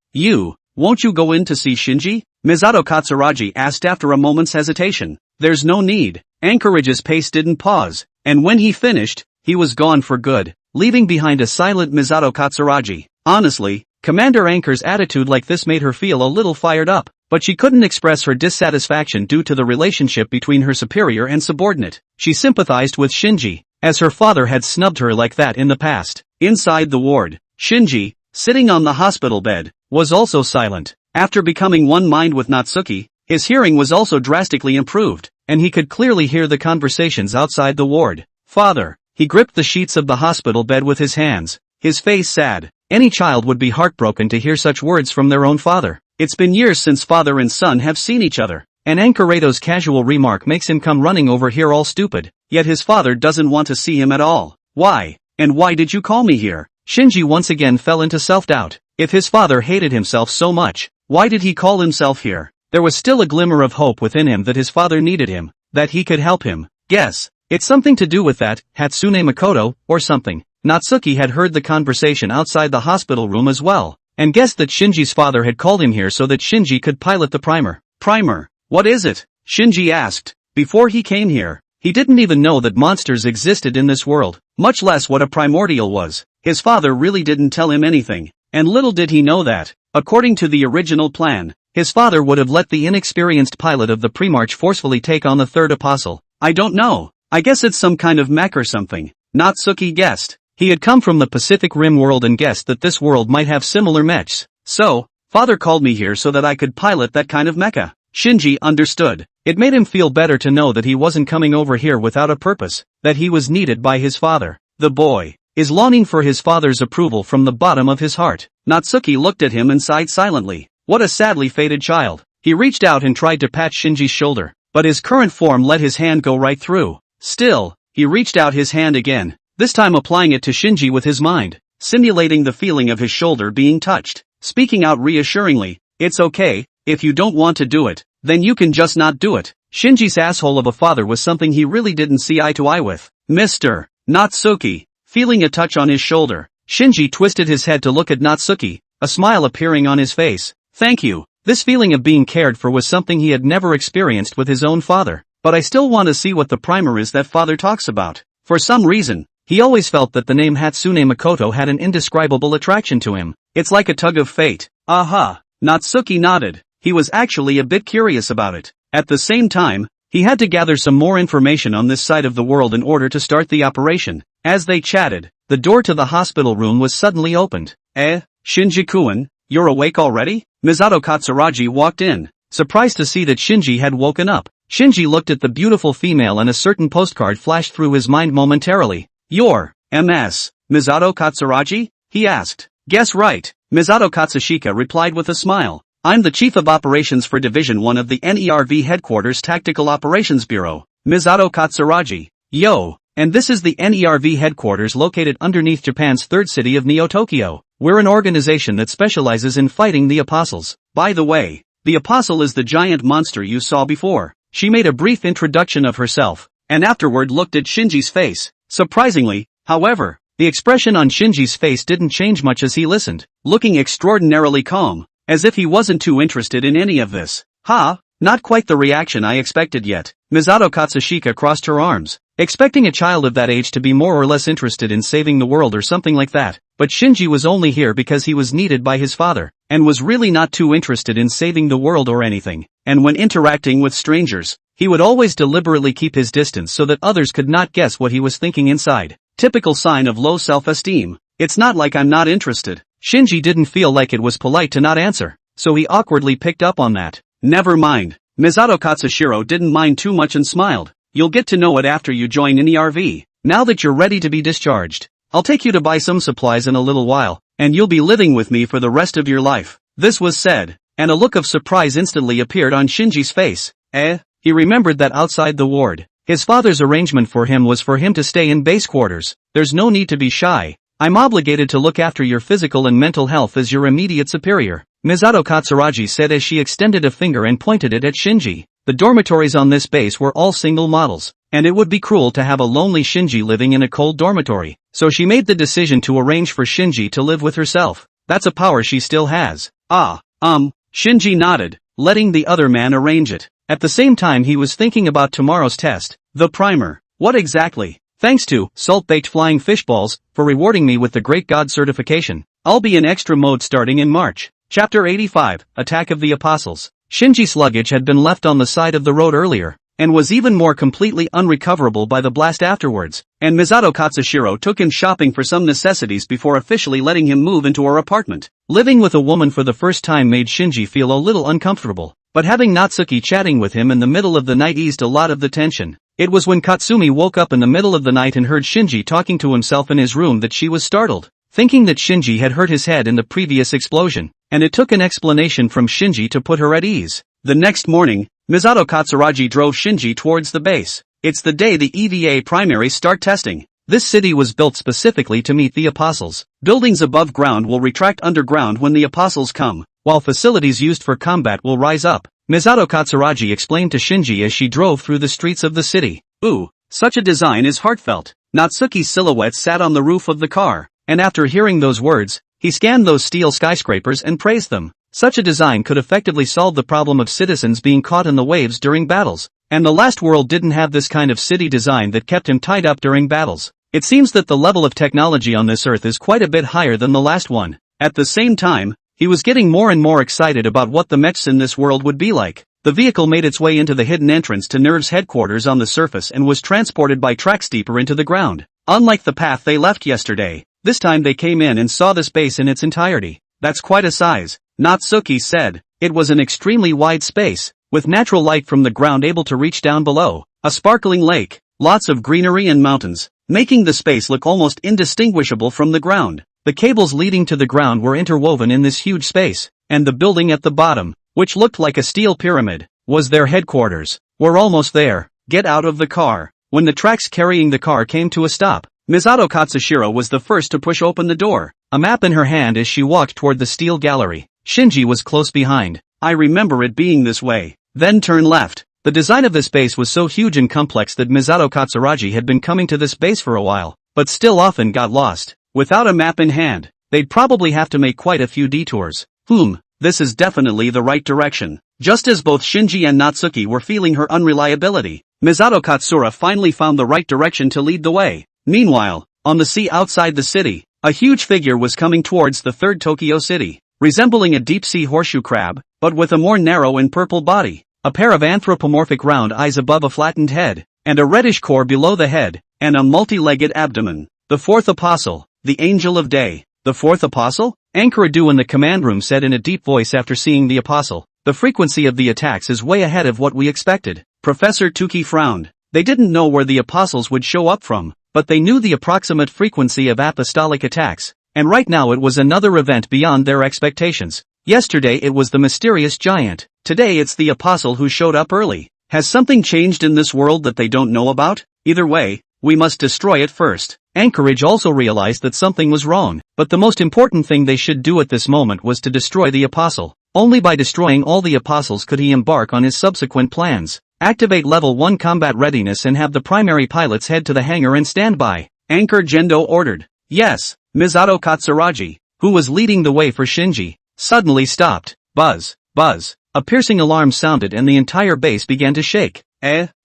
Won't you go in to see Shinji? Misato Katsuragi asked after a moment's hesitation. There's no need. Anchorage's pace didn't pause, and when he finished, he was gone for good, leaving behind a silent Misato Katsuragi. Honestly, Commander Anchor's attitude like this made her feel a little fired up, but she couldn't express her dissatisfaction due to the relationship between her superior and subordinate. She sympathized with Shinji, as her father had snubbed her like that in the past. Inside the ward, Shinji, sitting on the hospital bed, was also silent. After becoming one mind with Natsuki, his hearing was also drastically improved, and he could clearly hear the conversations outside the ward. Father. He gripped the sheets of the hospital bed with his hands, his face sad. Any child would be heartbroken to hear such words from their own father. It's been years since father and son have seen each other, and Anchorado's casual remark makes him come running over here all stupid, yet his father doesn't want to see him at all. Why? And why did you call me here? Shinji once again fell into self-doubt. If his father hated himself so much, why did he call himself here? There was still a glimmer of hope within him that his father needed him, that he could help him. Guess. It's something to do with that, Hatsune Makoto, or something. Natsuki had heard the conversation outside the hospital room as well, and guessed that Shinji's father had called him here so that Shinji could pilot the primer. Primer? What is it? Shinji asked. Before he came here, he didn't even know that monsters existed in this world, much less what a primordial was. His father really didn't tell him anything, and little did he know that, according to the original plan, his father would have let the inexperienced pilot of the Premarch forcefully take on the third apostle. I don't know. I guess it's some kind of mech or something, Natsuki guessed. He had come from the Pacific Rim world and guessed that this world might have similar mechs. So, father called me here so that I could pilot that kind of mecha. Shinji understood. It made him feel better to know that he wasn't coming over here without a purpose, that he was needed by his father. The boy is longing for his father's approval from the bottom of his heart. Natsuki looked at him and sighed silently. What a sadly fated child. He reached out and tried to pat Shinji's shoulder, but his current form let his hand go right through. Still, he reached out his hand again, this time applying it to Shinji with his mind, simulating the feeling of his shoulder being touched, speaking out reassuringly, it's okay, if you don't want to do it, then you can just not do it. Shinji's asshole of a father was something he really didn't see eye to eye with. Mr. Natsuki, feeling a touch on his shoulder, Shinji twisted his head to look at Natsuki, a smile appearing on his face. Thank you. This feeling of being cared for was something he had never experienced with his own father. But I still want to see what the primer is that father talks about. For some reason, he always felt that the name Hatsune Makoto had an indescribable attraction to him. It's like a tug of fate. Aha. Natsuki nodded. He was actually a bit curious about it. At the same time, he had to gather some more information on this side of the world in order to start the operation. As they chatted, the door to the hospital room was suddenly opened. Shinji-kun, you're awake already? Misato Katsuragi walked in, surprised to see that Shinji had woken up. Shinji looked at the beautiful female and a certain postcard flashed through his mind momentarily. You're Ms. Misato Katsuragi? He asked. Guess right. Misato Katsushika replied with a smile. I'm the Chief of Operations for Division 1 of the NERV Headquarters Tactical Operations Bureau. Misato Katsuragi. Yo. And this is the NERV headquarters located underneath Japan's third city of Neo-Tokyo. We're an organization that specializes in fighting the apostles. By the way, the apostle is the giant monster you saw before. She made a brief introduction of herself, and afterward looked at Shinji's face. Surprisingly, however, the expression on Shinji's face didn't change much as he listened, looking extraordinarily calm, as if he wasn't too interested in any of this. Not quite the reaction I expected yet. Misato Katsushika crossed her arms, expecting a child of that age to be more or less interested in saving the world or something like that, but Shinji was only here because he was needed by his father, and was really not too interested in saving the world or anything, and when interacting with strangers, he would always deliberately keep his distance so that others could not guess what he was thinking inside. Typical sign of low self-esteem. It's not like I'm not interested. Shinji didn't feel like it was polite to not answer, so he awkwardly picked up on that. Never mind. Misato Katsushiro didn't mind too much and smiled. You'll get to know it after you join in the RV. Now that you're ready to be discharged, I'll take you to buy some supplies in a little while, and you'll be living with me for the rest of your life. This was said, and a look of surprise instantly appeared on Shinji's face. He remembered that outside the ward, his father's arrangement for him was for him to stay in base quarters. There's no need to be shy. I'm obligated to look after your physical and mental health as your immediate superior, Misato Katsuragi said as she extended a finger and pointed it at Shinji. The dormitories on this base were all single models, and it would be cruel to have a lonely Shinji living in a cold dormitory, so she made the decision to arrange for Shinji to live with herself. That's a power she still has. Shinji nodded, letting the other man arrange it. At the same time he was thinking about tomorrow's test, the primer. What exactly? Thanks to salt-baked flying fish balls for rewarding me with the Great God certification. I'll be in extra mode starting in March. Chapter 85, Attack of the Apostles. Shinji's luggage had been left on the side of the road earlier, and was even more completely unrecoverable by the blast afterwards, and Misato Katsushiro took him shopping for some necessities before officially letting him move into her apartment. Living with a woman for the first time made Shinji feel a little uncomfortable, but having Natsuki chatting with him in the middle of the night eased a lot of the tension. It was when Katsumi woke up in the middle of the night and heard Shinji talking to himself in his room that she was startled, thinking that Shinji had hurt his head in the previous explosion, and it took an explanation from Shinji to put her at ease. The next morning, Misato Katsuragi drove Shinji towards the base. It's the day the EVA primaries start testing. This city was built specifically to meet the apostles. Buildings above ground will retract underground when the apostles come, while facilities used for combat will rise up. Misato Katsuragi explained to Shinji as she drove through the streets of the city. Ooh, such a design is heartfelt. Natsuki's silhouette sat on the roof of the car, and after hearing those words, he scanned those steel skyscrapers and praised them. Such a design could effectively solve the problem of citizens being caught in the waves during battles, and the last world didn't have this kind of city design that kept him tied up during battles. It seems that the level of technology on this earth is quite a bit higher than the last one. At the same time, he was getting more and more excited about what the mechs in this world would be like. The vehicle made its way into the hidden entrance to Nerve's headquarters on the surface and was transported by tracks deeper into the ground. Unlike the path they left yesterday, this time they came in and saw the space in its entirety. That's quite a size, Natsuki said. It was an extremely wide space, with natural light from the ground able to reach down below, a sparkling lake, lots of greenery and mountains, making the space look almost indistinguishable from the ground. The cables leading to the ground were interwoven in this huge space, and the building at the bottom, which looked like a steel pyramid, was their headquarters. We're almost there. Get out of the car. When the tracks carrying the car came to a stop, Misato Katsushiro was the first to push open the door, a map in her hand as she walked toward the steel gallery. Shinji was close behind. I remember it being this way. Then turn left. The design of this base was so huge and complex that Misato Katsuragi had been coming to this base for a while, but still often got lost. Without a map in hand, they'd probably have to make quite a few detours. This is definitely the right direction. Just as both Shinji and Natsuki were feeling her unreliability, Misato Katsura finally found the right direction to lead the way. Meanwhile, on the sea outside the city, a huge figure was coming towards the third Tokyo city, resembling a deep-sea horseshoe crab, but with a more narrow and purple body, a pair of anthropomorphic round eyes above a flattened head, and a reddish core below the head, and a multi-legged abdomen. The fourth apostle, the Angel of Day. The fourth apostle? Ankaradu in the command room said in a deep voice after seeing the apostle. The frequency of the attacks is way ahead of what we expected. Professor Tuki frowned. They didn't know where the apostles would show up from, but they knew the approximate frequency of apostolic attacks, and right now it was another event beyond their expectations. Yesterday it was the mysterious giant. Today it's the apostle who showed up early. Has something changed in this world that they don't know about? Either way, we must destroy it first. Anchorage also realized that something was wrong, but the most important thing they should do at this moment was to destroy the apostle. Only by destroying all the apostles could he embark on his subsequent plans. Activate level 1 combat readiness and have the primary pilots head to the hangar and stand by. Anchor Gendo ordered. Yes, Misato Katsuragi, who was leading the way for Shinji, suddenly stopped. Buzz, buzz. A piercing alarm sounded and the entire base began to shake.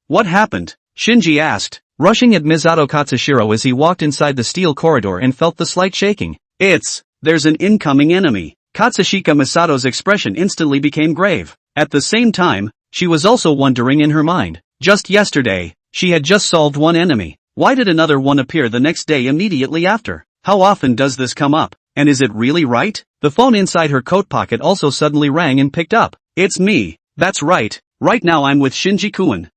What happened? Shinji asked, rushing at Misato Katsushiro as he walked inside the steel corridor and felt the slight shaking. There's an incoming enemy. Katsushika Misato's expression instantly became grave. At the same time, she was also wondering in her mind. Just yesterday, she had just solved one enemy. Why did another one appear the next day immediately after? How often does this come up? And is it really right? The phone inside her coat pocket also suddenly rang and picked up. It's me. That's right. Right now I'm with Shinji-kun.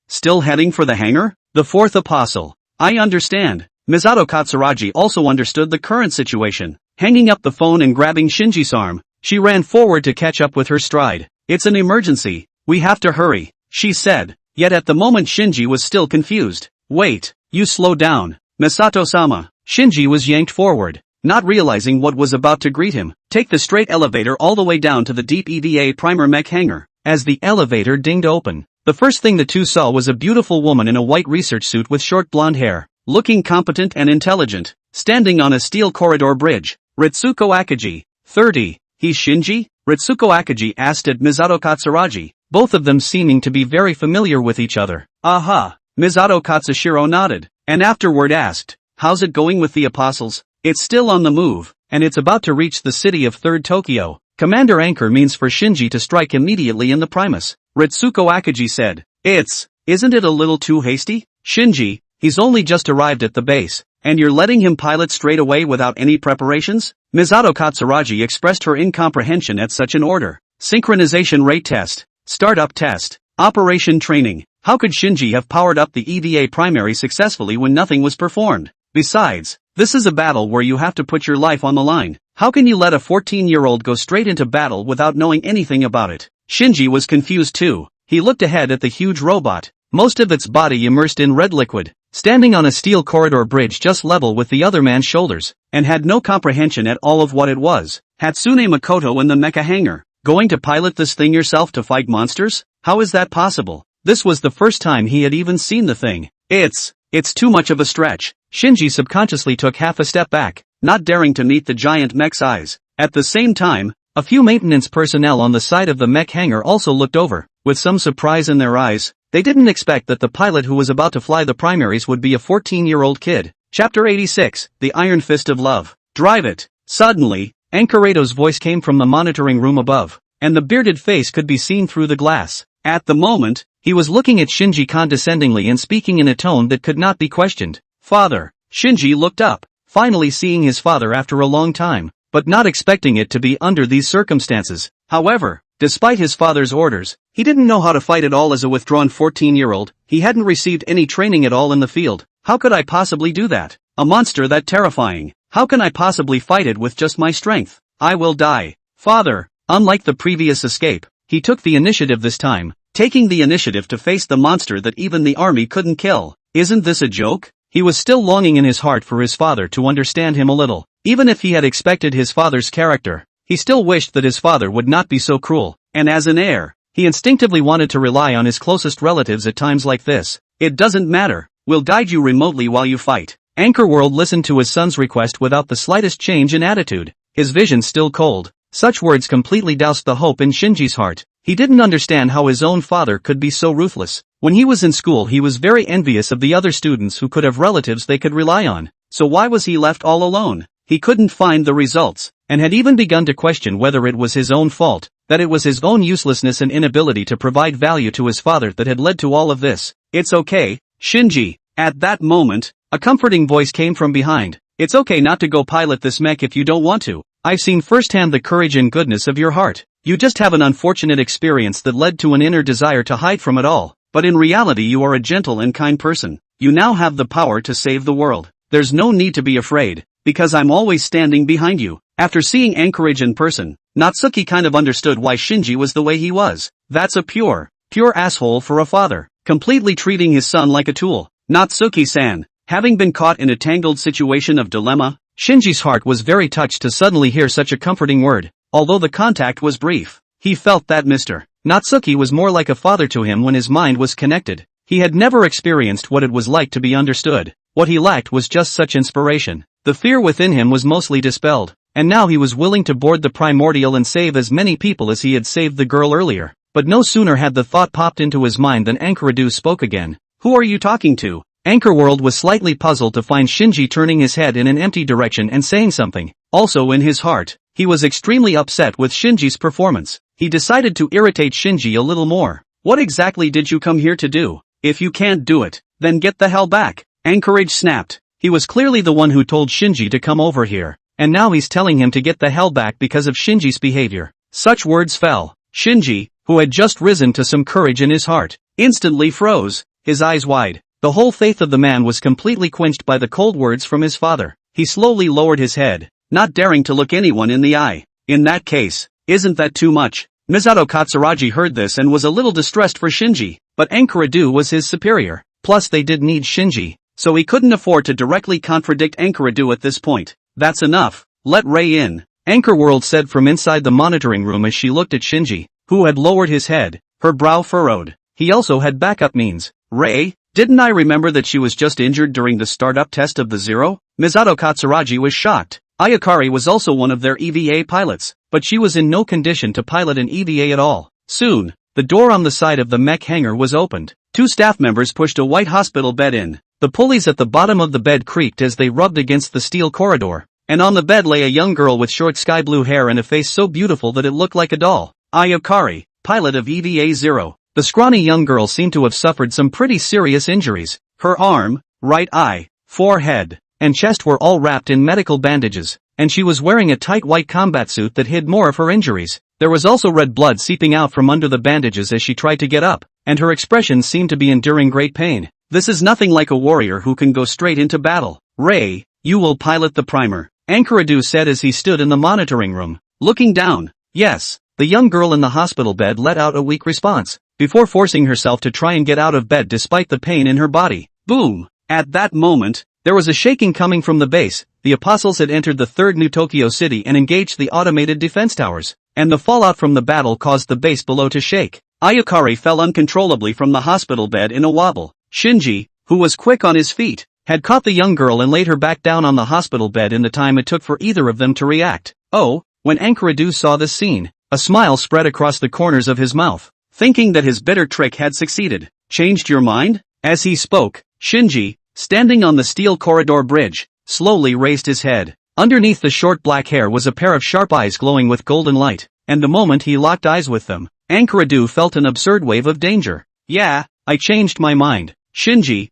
Still heading for the hangar? The fourth apostle. I understand. Misato Katsuragi also understood the current situation. Hanging up the phone and grabbing Shinji's arm, she ran forward to catch up with her stride. It's an emergency. We have to hurry, she said. Yet at the moment Shinji was still confused. Wait, you slow down. Misato-sama. Shinji was yanked forward, not realizing what was about to greet him. Take the straight elevator all the way down to the deep EVA primer mech hangar. As the elevator dinged open, the first thing the two saw was a beautiful woman in a white research suit with short blonde hair, looking competent and intelligent, standing on a steel corridor bridge. Ritsuko Akagi, 30. He's Shinji? Ritsuko Akagi asked at Misato Katsuragi, both of them seeming to be very familiar with each other. Aha. Misato Katsushiro nodded, and afterward asked, how's it going with the apostles? It's still on the move, and it's about to reach the city of Third Tokyo. Commander Anchor means for Shinji to strike immediately in the Primus. Ritsuko Akagi said, isn't it a little too hasty? Shinji, he's only just arrived at the base, and you're letting him pilot straight away without any preparations? Misato Katsuragi expressed her incomprehension at such an order. Synchronization rate test, startup test, operation training. How could Shinji have powered up the EVA primary successfully when nothing was performed? Besides, this is a battle where you have to put your life on the line. How can you let a 14-year-old go straight into battle without knowing anything about it? Shinji was confused too. He looked ahead at the huge robot, most of its body immersed in red liquid, standing on a steel corridor bridge just level with the other man's shoulders, and had no comprehension at all of what it was. Hatsune Makoto in the mecha hangar. Going to pilot this thing yourself to fight monsters? How is that possible? This was the first time he had even seen the thing. It's too much of a stretch. Shinji subconsciously took half a step back, not daring to meet the giant mech's eyes. At the same time, a few maintenance personnel on the side of the mech hangar also looked over, with some surprise in their eyes. They didn't expect that the pilot who was about to fly the primaries would be a 14-year-old kid. Chapter 86, The Iron Fist of Love. Drive it. Suddenly, Anchorado's voice came from the monitoring room above, and the bearded face could be seen through the glass. At the moment, he was looking at Shinji condescendingly and speaking in a tone that could not be questioned. Father. Shinji looked up, finally seeing his father after a long time, but not expecting it to be under these circumstances. However, despite his father's orders, he didn't know how to fight at all as a withdrawn 14-year-old. He hadn't received any training at all in the field. How could I possibly do that? A monster that terrifying. How can I possibly fight it with just my strength? I will die. Father. Unlike the previous escape, he took the initiative this time, taking the initiative to face the monster that even the army couldn't kill. Isn't this a joke? He was still longing in his heart for his father to understand him a little. Even if he had expected his father's character, he still wished that his father would not be so cruel, and as an heir, he instinctively wanted to rely on his closest relatives at times like this. It doesn't matter, we'll guide you remotely while you fight. Anchor World listened to his son's request without the slightest change in attitude, his vision still cold. Such words completely doused the hope in Shinji's heart. He didn't understand how his own father could be so ruthless. When he was in school he was very envious of the other students who could have relatives they could rely on. So why was he left all alone? He couldn't find the results, and had even begun to question whether it was his own fault, that it was his own uselessness and inability to provide value to his father that had led to all of this. It's okay, Shinji. At that moment, a comforting voice came from behind. It's okay not to go pilot this mech if you don't want to. I've seen firsthand the courage and goodness of your heart. You just have an unfortunate experience that led to an inner desire to hide from it all. But in reality you are a gentle and kind person. You now have the power to save the world. There's no need to be afraid, because I'm always standing behind you. After seeing Anchorage in person, Natsuki kind of understood why Shinji was the way he was. That's a pure asshole for a father, completely treating his son like a tool. Natsuki-san, having been caught in a tangled situation of dilemma, Shinji's heart was very touched to suddenly hear such a comforting word. Although the contact was brief, he felt that Mr. Natsuki was more like a father to him when his mind was connected. He had never experienced what it was like to be understood. What he lacked was just such inspiration. The fear within him was mostly dispelled, and now he was willing to board the Primordial and save as many people as he had saved the girl earlier. But no sooner had the thought popped into his mind than Ankaradu spoke again. "Who are you talking to?" Anchorworld was slightly puzzled to find Shinji turning his head in an empty direction and saying something. Also in his heart, he was extremely upset with Shinji's performance. He decided to irritate Shinji a little more. "What exactly did you come here to do? If you can't do it, then get the hell back." Anchorage snapped. He was clearly the one who told Shinji to come over here, and now he's telling him to get the hell back because of Shinji's behavior. Such words fell. Shinji, who had just risen to some courage in his heart, instantly froze, his eyes wide. The whole faith of the man was completely quenched by the cold words from his father. He slowly lowered his head, not daring to look anyone in the eye. "In that case, isn't that too much?" Misato Katsuragi heard this and was a little distressed for Shinji, but Ankaradu was his superior. Plus they did need Shinji, so he couldn't afford to directly contradict Ankaradu at this point. "That's enough, let Rei in," Anchorworld said from inside the monitoring room as she looked at Shinji, who had lowered his head, her brow furrowed. He also had backup means. "Rei? Didn't I remember that she was just injured during the startup test of the Zero?" Misato Katsuragi was shocked. Ayakari was also one of their EVA pilots, but she was in no condition to pilot an EVA at all. Soon, the door on the side of the mech hangar was opened. Two staff members pushed a white hospital bed in. The pulleys at the bottom of the bed creaked as they rubbed against the steel corridor, and on the bed lay a young girl with short sky blue hair and a face so beautiful that it looked like a doll. Ayakari, pilot of EVA 0. The scrawny young girl seemed to have suffered some pretty serious injuries. Her arm, right eye, forehead, and chest were all wrapped in medical bandages, and she was wearing a tight white combat suit that hid more of her injuries. There was also red blood seeping out from under the bandages as she tried to get up, and her expression seemed to be enduring great pain. "This is nothing like a warrior who can go straight into battle. Rei, you will pilot the primer," Ankaradu said as he stood in the monitoring room, looking down. "Yes." The young girl in the hospital bed let out a weak response, before forcing herself to try and get out of bed despite the pain in her body. Boom! At that moment, there was a shaking coming from the base. The apostles had entered the third New Tokyo city and engaged the automated defense towers, and the fallout from the battle caused the base below to shake. Ayakari fell uncontrollably from the hospital bed in a wobble. Shinji, who was quick on his feet, had caught the young girl and laid her back down on the hospital bed in the time it took for either of them to react. Oh, when Ankaradu saw this scene, a smile spread across the corners of his mouth, thinking that his bitter trick had succeeded. "Changed your mind?" As he spoke, Shinji, standing on the steel corridor bridge, slowly raised his head. Underneath the short black hair was a pair of sharp eyes glowing with golden light, and the moment he locked eyes with them, Ankaradu felt an absurd wave of danger. "Yeah, I changed my mind, Shinji,"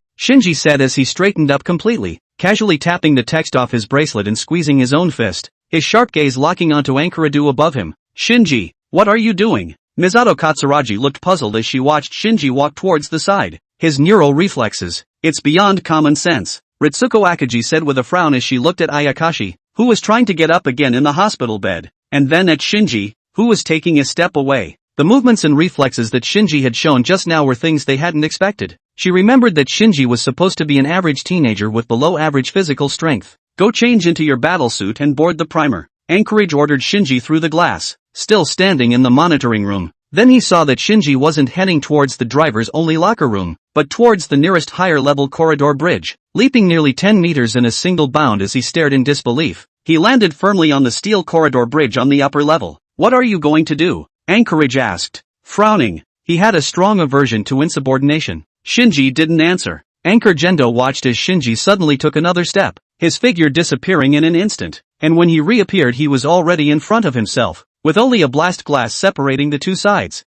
said as he straightened up completely, casually tapping the text off his bracelet and squeezing his own fist, his sharp gaze locking onto Ankaradu above him. "Shinji, what are you doing?" Misato Katsuragi looked puzzled as she watched Shinji walk towards the side. His neural reflexes, it's beyond common sense, Ritsuko Akagi said with a frown as she looked at Ayakashi, who was trying to get up again in the hospital bed, and then at Shinji, who was taking a step away. The movements and reflexes that Shinji had shown just now were things they hadn't expected. She remembered that Shinji was supposed to be an average teenager with below average physical strength. "Go change into your battle suit and board the primer," Anchorage ordered Shinji through the glass, still standing in the monitoring room. Then he saw that Shinji wasn't heading towards the driver's only locker room, but towards the nearest higher-level corridor bridge, leaping nearly 10 meters in a single bound as he stared in disbelief. He landed firmly on the steel corridor bridge on the upper level. "What are you going to do?" Anchorage asked, frowning. He had a strong aversion to insubordination. Shinji didn't answer. Anchor Gendo watched as Shinji suddenly took another step, his figure disappearing in an instant, and when he reappeared he was already in front of himself, with only a blast glass separating the two sides.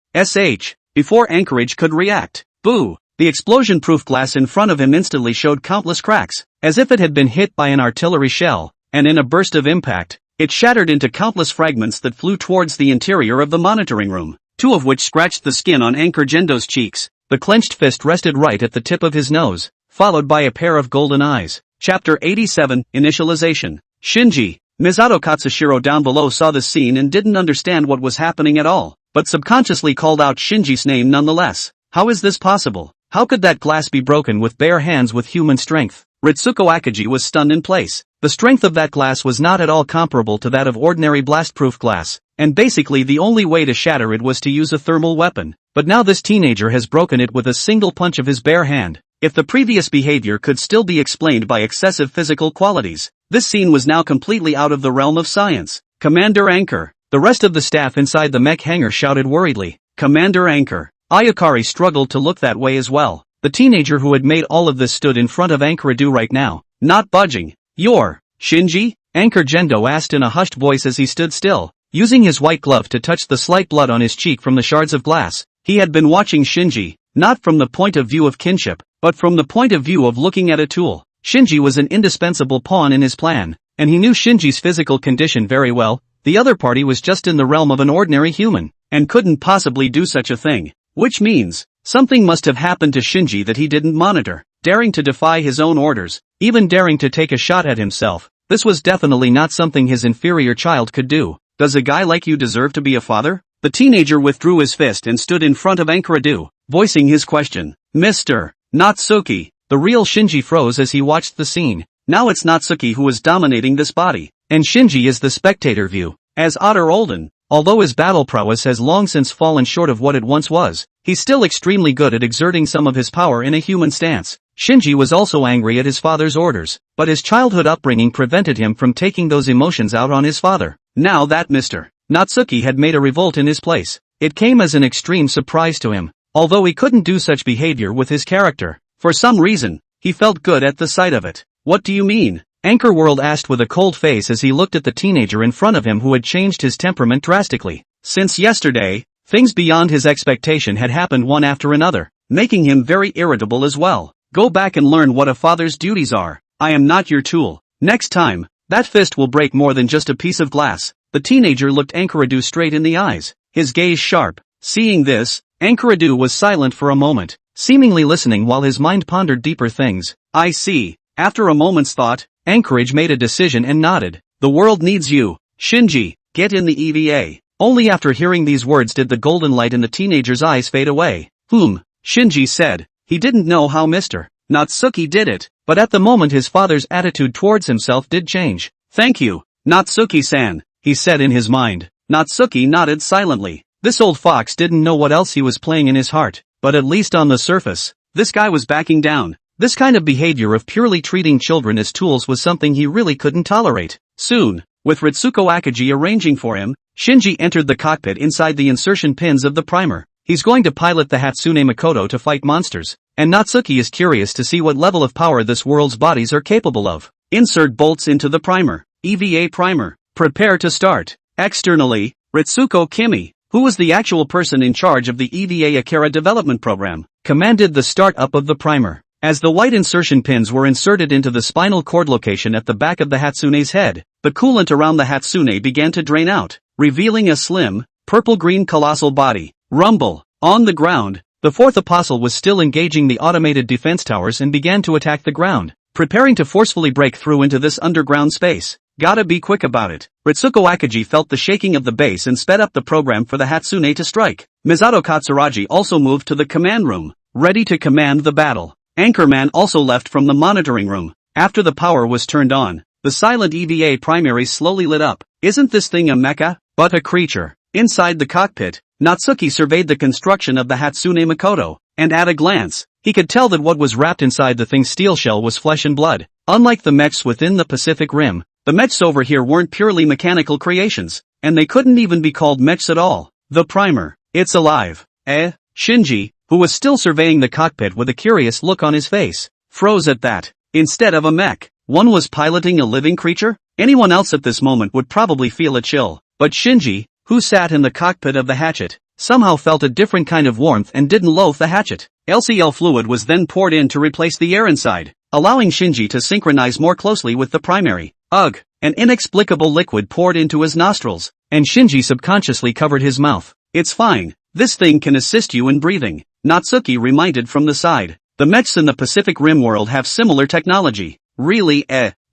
Before Anchorage could react. Boo! The explosion-proof glass in front of him instantly showed countless cracks, as if it had been hit by an artillery shell, and in a burst of impact, it shattered into countless fragments that flew towards the interior of the monitoring room, two of which scratched the skin on Anchor Gendo's cheeks. The clenched fist rested right at the tip of his nose, followed by a pair of golden eyes. Chapter 87, Initialization. Shinji. Misato Katsushiro down below saw the scene and didn't understand what was happening at all, but subconsciously called out Shinji's name nonetheless. How is this possible? How could that glass be broken with bare hands with human strength? Ritsuko Akagi was stunned in place. The strength of that glass was not at all comparable to that of ordinary blast-proof glass. and basically the only way to shatter it was to use a thermal weapon. But now this teenager has broken it with a single punch of his bare hand. If the previous behavior could still be explained by excessive physical qualities, this scene was now completely out of the realm of science. Commander Anchor. The rest of the staff inside the mech hangar shouted worriedly. Commander Anchor. Ayakari struggled to look that way as well. The teenager who had made all of this stood in front of Anchoradu right now, not budging. You're Shinji? Anchor Gendo asked in a hushed voice as he stood still, using his white glove to touch the slight blood on his cheek from the shards of glass. He had been watching Shinji, not from the point of view of kinship, but from the point of view of looking at a tool. Shinji was an indispensable pawn in his plan, and he knew Shinji's physical condition very well. The other party was just in the realm of an ordinary human, and couldn't possibly do such a thing. Which means, something must have happened to Shinji that he didn't monitor, daring to defy his own orders, even daring to take a shot at himself. This was definitely not something his inferior child could do. Does a guy like you deserve to be a father? The teenager withdrew his fist and stood in front of Anchoradu, voicing his question. Mr. Natsuki. The real Shinji froze as he watched the scene. Now it's Natsuki who is dominating this body, and Shinji is the spectator view. As Otter Olden, although his battle prowess has long since fallen short of what it once was, he's still extremely good at exerting some of his power in a human stance. Shinji was also angry at his father's orders, but his childhood upbringing prevented him from taking those emotions out on his father. Now that Mr. Natsuki had made a revolt in his place, it came as an extreme surprise to him, although he couldn't do such behavior with his character. For some reason, he felt good at the sight of it. What do you mean? Anchor World asked with a cold face as he looked at the teenager in front of him who had changed his temperament drastically. Since yesterday, things beyond his expectation had happened one after another, making him very irritable as well. Go back and learn what a father's duties are. I am not your tool. Next time, that fist will break more than just a piece of glass. The teenager looked Anchoradu straight in the eyes, his gaze sharp. Seeing this, Anchoradu was silent for a moment, seemingly listening while his mind pondered deeper things. I see. After a moment's thought, Anchorage made a decision and nodded. The world needs you, Shinji. Get in the EVA. Only after hearing these words did the golden light in the teenager's eyes fade away. Shinji said. He didn't know how Mr. Natsuki did it, but at the moment his father's attitude towards himself did change. Thank you, Natsuki-san, he said in his mind. Natsuki nodded silently. This old fox didn't know what else he was playing in his heart, but at least on the surface, this guy was backing down. This kind of behavior of purely treating children as tools was something he really couldn't tolerate. Soon, with Ritsuko Akagi arranging for him, Shinji entered the cockpit inside the insertion pins of the primer. He's going to pilot the Hatsune Mikoto to fight monsters, and Natsuki is curious to see what level of power this world's bodies are capable of. Insert bolts into the primer. EVA primer. Prepare to start. Externally, Ritsuko Kimi, who was the actual person in charge of the EVA Akira development program, commanded the start-up of the primer. As the white insertion pins were inserted into the spinal cord location at the back of the Hatsune's head, the coolant around the Hatsune began to drain out, revealing a slim, purple-green colossal body. Rumble. On the ground, the fourth apostle was still engaging the automated defense towers and began to attack the ground, preparing to forcefully break through into this underground space. Gotta be quick about it. Ritsuko Akagi felt the shaking of the base and sped up the program for the Hatsune to strike. Misato Katsuragi also moved to the command room, ready to command the battle. Anchorman also left from the monitoring room. After the power was turned on, the silent EVA primary slowly lit up. Isn't this thing a mecha, but a creature? Inside the cockpit, Natsuki surveyed the construction of the Hatsune Mikoto, and at a glance, he could tell that what was wrapped inside the thing's steel shell was flesh and blood. Unlike the mechs within the Pacific Rim, the mechs over here weren't purely mechanical creations, and they couldn't even be called mechs at all. The primer, it's alive. Shinji, who was still surveying the cockpit with a curious look on his face, froze at that. Instead of a mech, one was piloting a living creature? Anyone else at this moment would probably feel a chill, but Shinji, who sat in the cockpit of the hatchet, somehow felt a different kind of warmth and didn't loathe the hatchet. LCL fluid was then poured in to replace the air inside, allowing Shinji to synchronize more closely with the primary. Ugh! An inexplicable liquid poured into his nostrils, and Shinji subconsciously covered his mouth. It's fine, this thing can assist you in breathing, Natsuki reminded from the side. The mechs in the Pacific Rim world have similar technology. Really?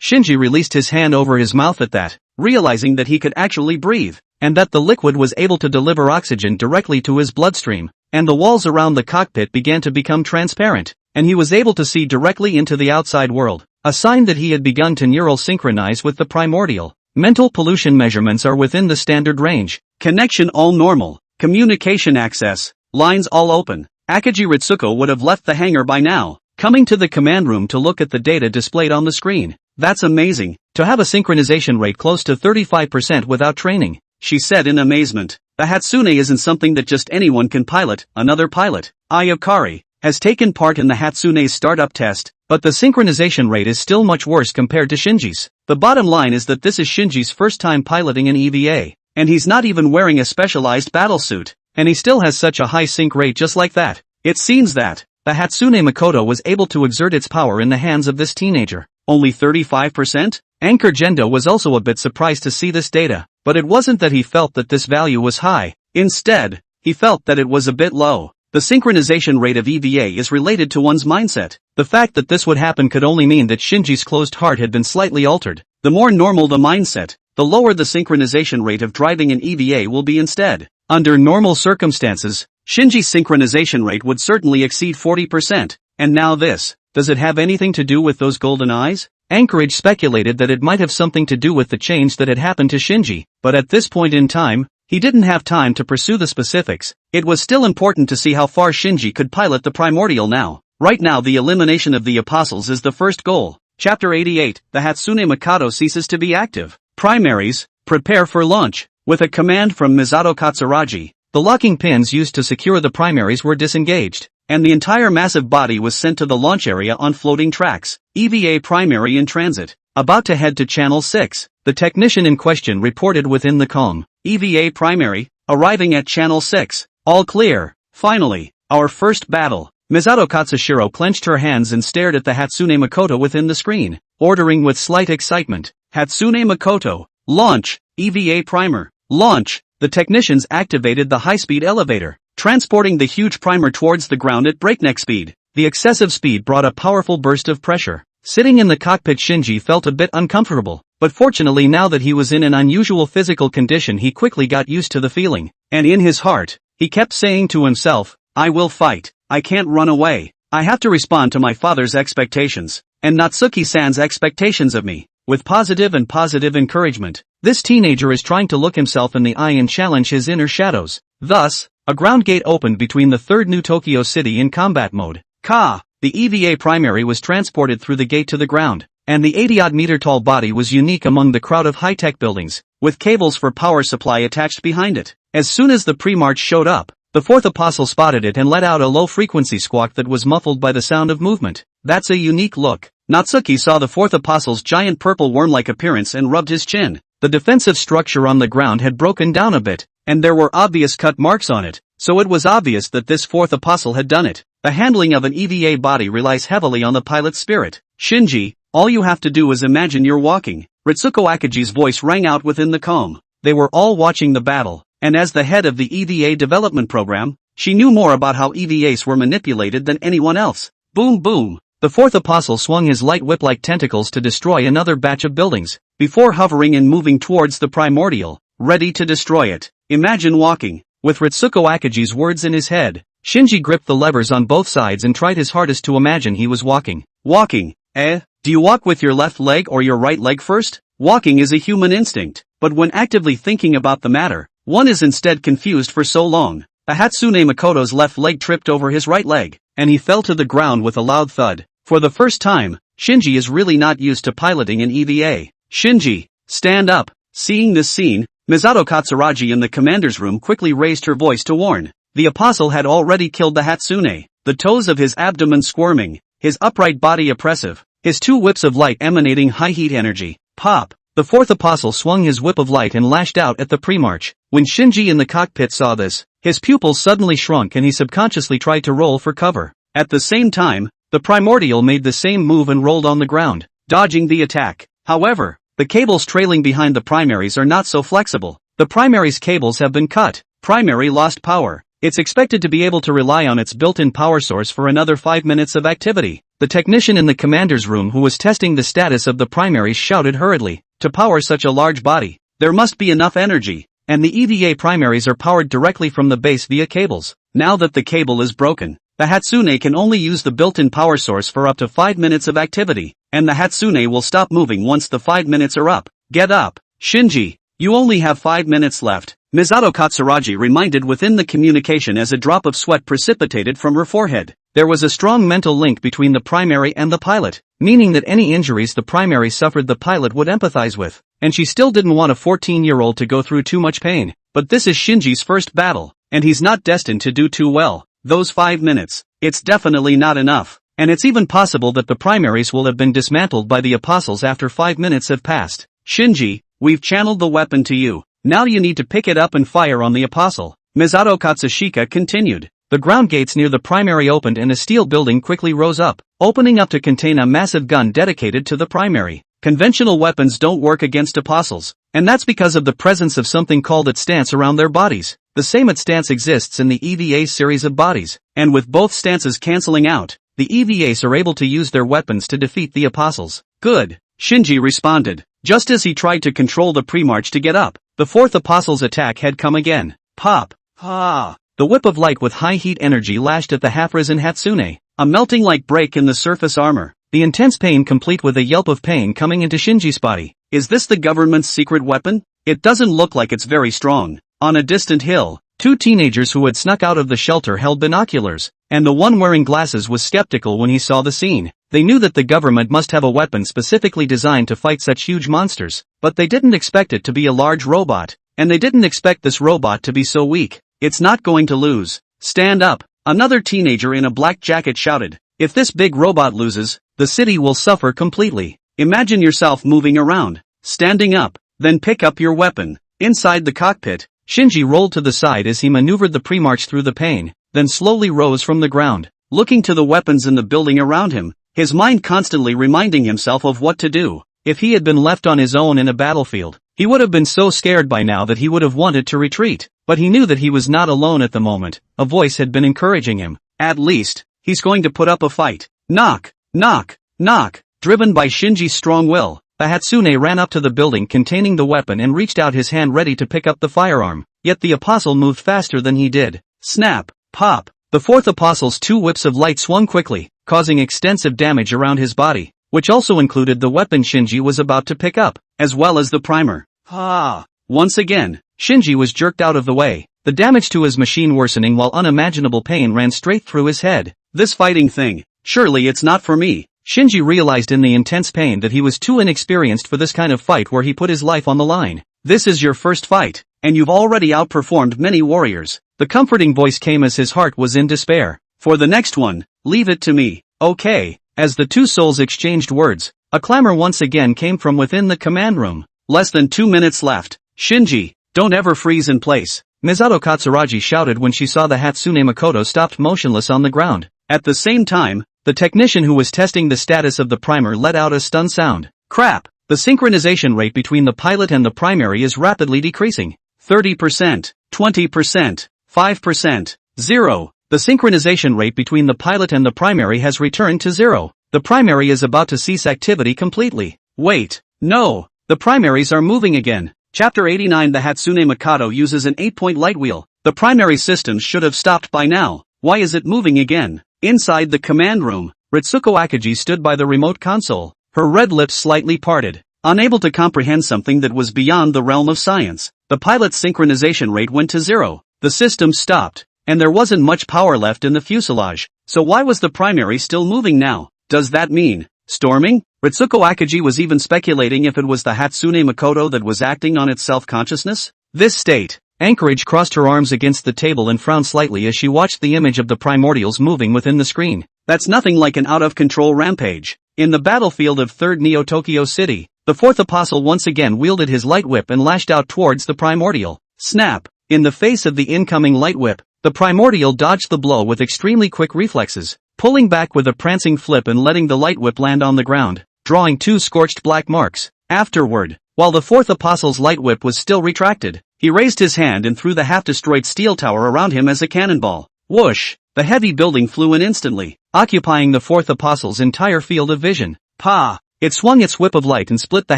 Shinji released his hand over his mouth at that, realizing that he could actually breathe, and that the liquid was able to deliver oxygen directly to his bloodstream, and the walls around the cockpit began to become transparent, and he was able to see directly into the outside world, a sign that he had begun to neural synchronize with the primordial. Mental pollution measurements are within the standard range. Connection all normal. Communication access. Lines all open. Akagi Ritsuko would have left the hangar by now, coming to the command room to look at the data displayed on the screen. That's amazing, to have a synchronization rate close to 35% without training, she said in amazement. The Hatsune isn't something that just anyone can pilot. Another pilot, Ayakari, has taken part in the Hatsune's startup test, but the synchronization rate is still much worse compared to Shinji's. The bottom line is that this is Shinji's first time piloting an EVA, and he's not even wearing a specialized battlesuit, and he still has such a high sync rate just like that. It seems that the Hatsune Mikoto was able to exert its power in the hands of this teenager. Only 35%? Anchor Gendo was also a bit surprised to see this data, but it wasn't that he felt that this value was high. Instead, he felt that it was a bit low. The synchronization rate of EVA is related to one's mindset. The fact that this would happen could only mean that Shinji's closed heart had been slightly altered. The more normal the mindset, the lower the synchronization rate of driving an EVA will be instead. Under normal circumstances, Shinji's synchronization rate would certainly exceed 40%. And now this. Does it have anything to do with those golden eyes? Anchorage speculated that it might have something to do with the change that had happened to Shinji, but at this point in time, he didn't have time to pursue the specifics. It was still important to see how far Shinji could pilot the primordial now. Right now the elimination of the apostles is the first goal. Chapter 88, the Hatsune Mikado ceases to be active. Primaries, prepare for launch. With a command from Misato Katsuragi, the locking pins used to secure the primaries were disengaged, and the entire massive body was sent to the launch area on floating tracks. EVA primary in transit, about to head to Channel 6. The technician in question reported within the calm. EVA primary, arriving at Channel 6. All clear. Finally, our first battle. Misato Katsushiro clenched her hands and stared at the Hatsune Mikoto within the screen, ordering with slight excitement. Hatsune Mikoto, launch. EVA primer, launch. The technicians activated the high-speed elevator, transporting the huge primer towards the ground at breakneck speed. The excessive speed brought a powerful burst of pressure. Sitting in the cockpit, Shinji felt a bit uncomfortable, but fortunately now that he was in an unusual physical condition he quickly got used to the feeling, and in his heart, he kept saying to himself, I will fight, I can't run away, I have to respond to my father's expectations, and Natsuki-san's expectations of me. With positive encouragement, this teenager is trying to look himself in the eye and challenge his inner shadows. Thus, a ground gate opened between the third New Tokyo City in combat mode. The EVA primary was transported through the gate to the ground, and the 80-odd meter tall body was unique among the crowd of high-tech buildings, with cables for power supply attached behind it. As soon as the pre-march showed up, the fourth apostle spotted it and let out a low-frequency squawk that was muffled by the sound of movement. That's a unique look. Natsuki saw the fourth apostle's giant purple worm-like appearance and rubbed his chin. The defensive structure on the ground had broken down a bit, and there were obvious cut marks on it, so it was obvious that this fourth apostle had done it. The handling of an EVA body relies heavily on the pilot's spirit. Shinji, all you have to do is imagine you're walking. Ritsuko Akagi's voice rang out within the calm. They were all watching the battle, and as the head of the EVA development program, she knew more about how EVAs were manipulated than anyone else. Boom boom. The fourth apostle swung his light whip-like tentacles to destroy another batch of buildings, before hovering and moving towards the primordial, ready to destroy it. Imagine walking. With Ritsuko Akagi's words in his head, Shinji gripped the levers on both sides and tried his hardest to imagine he was walking. Walking, eh? Do you walk with your left leg or your right leg first? Walking is a human instinct, but when actively thinking about the matter, one is instead confused for so long. Hatsune Mikoto's left leg tripped over his right leg, and he fell to the ground with a loud thud. For the first time, Shinji is really not used to piloting an EVA. Shinji, stand up. Seeing this scene, Misato Katsuragi in the commander's room quickly raised her voice to warn. The apostle had already killed the Hatsune, the toes of his abdomen squirming, his upright body oppressive, his two whips of light emanating high heat energy. Pop! The fourth apostle swung his whip of light and lashed out at the pre-march. When Shinji in the cockpit saw this, his pupils suddenly shrunk and he subconsciously tried to roll for cover. At the same time, the primordial made the same move and rolled on the ground, dodging the attack. However, the cables trailing behind the primaries are not so flexible. The primaries' cables have been cut. Primary lost power. It's expected to be able to rely on its built-in power source for another 5 minutes of activity. The technician in the commander's room who was testing the status of the primaries shouted hurriedly, to power such a large body, there must be enough energy, and the EVA primaries are powered directly from the base via cables. Now that the cable is broken, the Hatsune can only use the built-in power source for up to 5 minutes of activity, and the Hatsune will stop moving once the 5 minutes are up. Get up, Shinji, You only have 5 minutes left, Misato Katsuragi reminded within the communication as a drop of sweat precipitated from her forehead. There was a strong mental link between the primary and the pilot, meaning that any injuries the primary suffered the pilot would empathize with, and she still didn't want a 14-year-old to go through too much pain. But this is Shinji's first battle, and he's not destined to do too well. Those 5 minutes, it's definitely not enough, and it's even possible that the primaries will have been dismantled by the apostles after 5 minutes have passed. Shinji, we've channeled the weapon to you. Now you need to pick it up and fire on the apostle. Misato Katsushika continued. The ground gates near the primary opened and a steel building quickly rose up, opening up to contain a massive gun dedicated to the primary. Conventional weapons don't work against apostles, and that's because of the presence of something called its stance around their bodies. The same its stance exists in the EVA series of bodies, and with both stances cancelling out, the EVAs are able to use their weapons to defeat the apostles. Good, Shinji responded. Just as he tried to control the pre-march to get up, the fourth apostle's attack had come again. Pop! Ah! The whip of light with high heat energy lashed at the half-risen Hatsune, a melting like break in the surface armor. The intense pain complete with a yelp of pain coming into Shinji's body. Is this the government's secret weapon? It doesn't look like it's very strong. On a distant hill, 2 teenagers who had snuck out of the shelter held binoculars, and the one wearing glasses was skeptical when he saw the scene. They knew that the government must have a weapon specifically designed to fight such huge monsters, but they didn't expect it to be a large robot, and they didn't expect this robot to be so weak. It's not going to lose. Stand up, another teenager in a black jacket shouted. If this big robot loses, the city will suffer completely. Imagine yourself moving around, standing up, then pick up your weapon. Inside the cockpit, Shinji rolled to the side as he maneuvered the pre-march through the pain, then slowly rose from the ground, looking to the weapons in the building around him, his mind constantly reminding himself of what to do. If he had been left on his own in a battlefield, he would have been so scared by now that he would have wanted to retreat. But he knew that he was not alone at the moment. A voice had been encouraging him. At least, he's going to put up a fight. Knock, knock, knock. Driven by Shinji's strong will, the Hatsune ran up to the building containing the weapon and reached out his hand ready to pick up the firearm. Yet the apostle moved faster than he did. Snap, pop. The fourth apostle's 2 whips of light swung quickly, causing extensive damage around his body, which also included the weapon Shinji was about to pick up, as well as the primer. Ah! Once again, Shinji was jerked out of the way, the damage to his machine worsening while unimaginable pain ran straight through his head. This fighting thing, surely it's not for me. Shinji realized in the intense pain that he was too inexperienced for this kind of fight where he put his life on the line. This is your first fight, and you've already outperformed many warriors. The comforting voice came as his heart was in despair. For the next one, leave it to me. Okay. As the 2 souls exchanged words, a clamor once again came from within the command room. Less than 2 minutes left. Shinji, don't ever freeze in place. Misato Katsuragi shouted when she saw the Hatsune Makoto stopped motionless on the ground. At the same time, the technician who was testing the status of the primer let out a stunned sound. Crap! The synchronization rate between the pilot and the primary is rapidly decreasing. 30%, 20%, 5%, 0. The synchronization rate between the pilot and the primary has returned to 0. The primary is about to cease activity completely. Wait, no, the primaries are moving again. Chapter 89. The Hatsune Makoto uses an 8-point light wheel. The primary systems should have stopped by now. Why is it moving again? Inside the command room, Ritsuko Akagi stood by the remote console, her red lips slightly parted, unable to comprehend something that was beyond the realm of science. The pilot's synchronization rate went to 0. The system stopped, and there wasn't much power left in the fuselage. So why was the primary still moving now? Does that mean storming? Ritsuko Akagi was even speculating if it was the Hatsune Makoto that was acting on its self-consciousness. This state, Anchorage crossed her arms against the table and frowned slightly as she watched the image of the primordials moving within the screen. That's nothing like an out-of-control rampage. In the battlefield of 3rd Neo-Tokyo City, the fourth apostle once again wielded his light whip and lashed out towards the primordial. Snap! In the face of the incoming light whip, the primordial dodged the blow with extremely quick reflexes, pulling back with a prancing flip and letting the light whip land on the ground, drawing 2 scorched black marks. Afterward, while the fourth apostle's light whip was still retracted, he raised his hand and threw the half-destroyed steel tower around him as a cannonball. Whoosh! The heavy building flew in instantly, occupying the fourth apostle's entire field of vision. Pa! It swung its whip of light and split the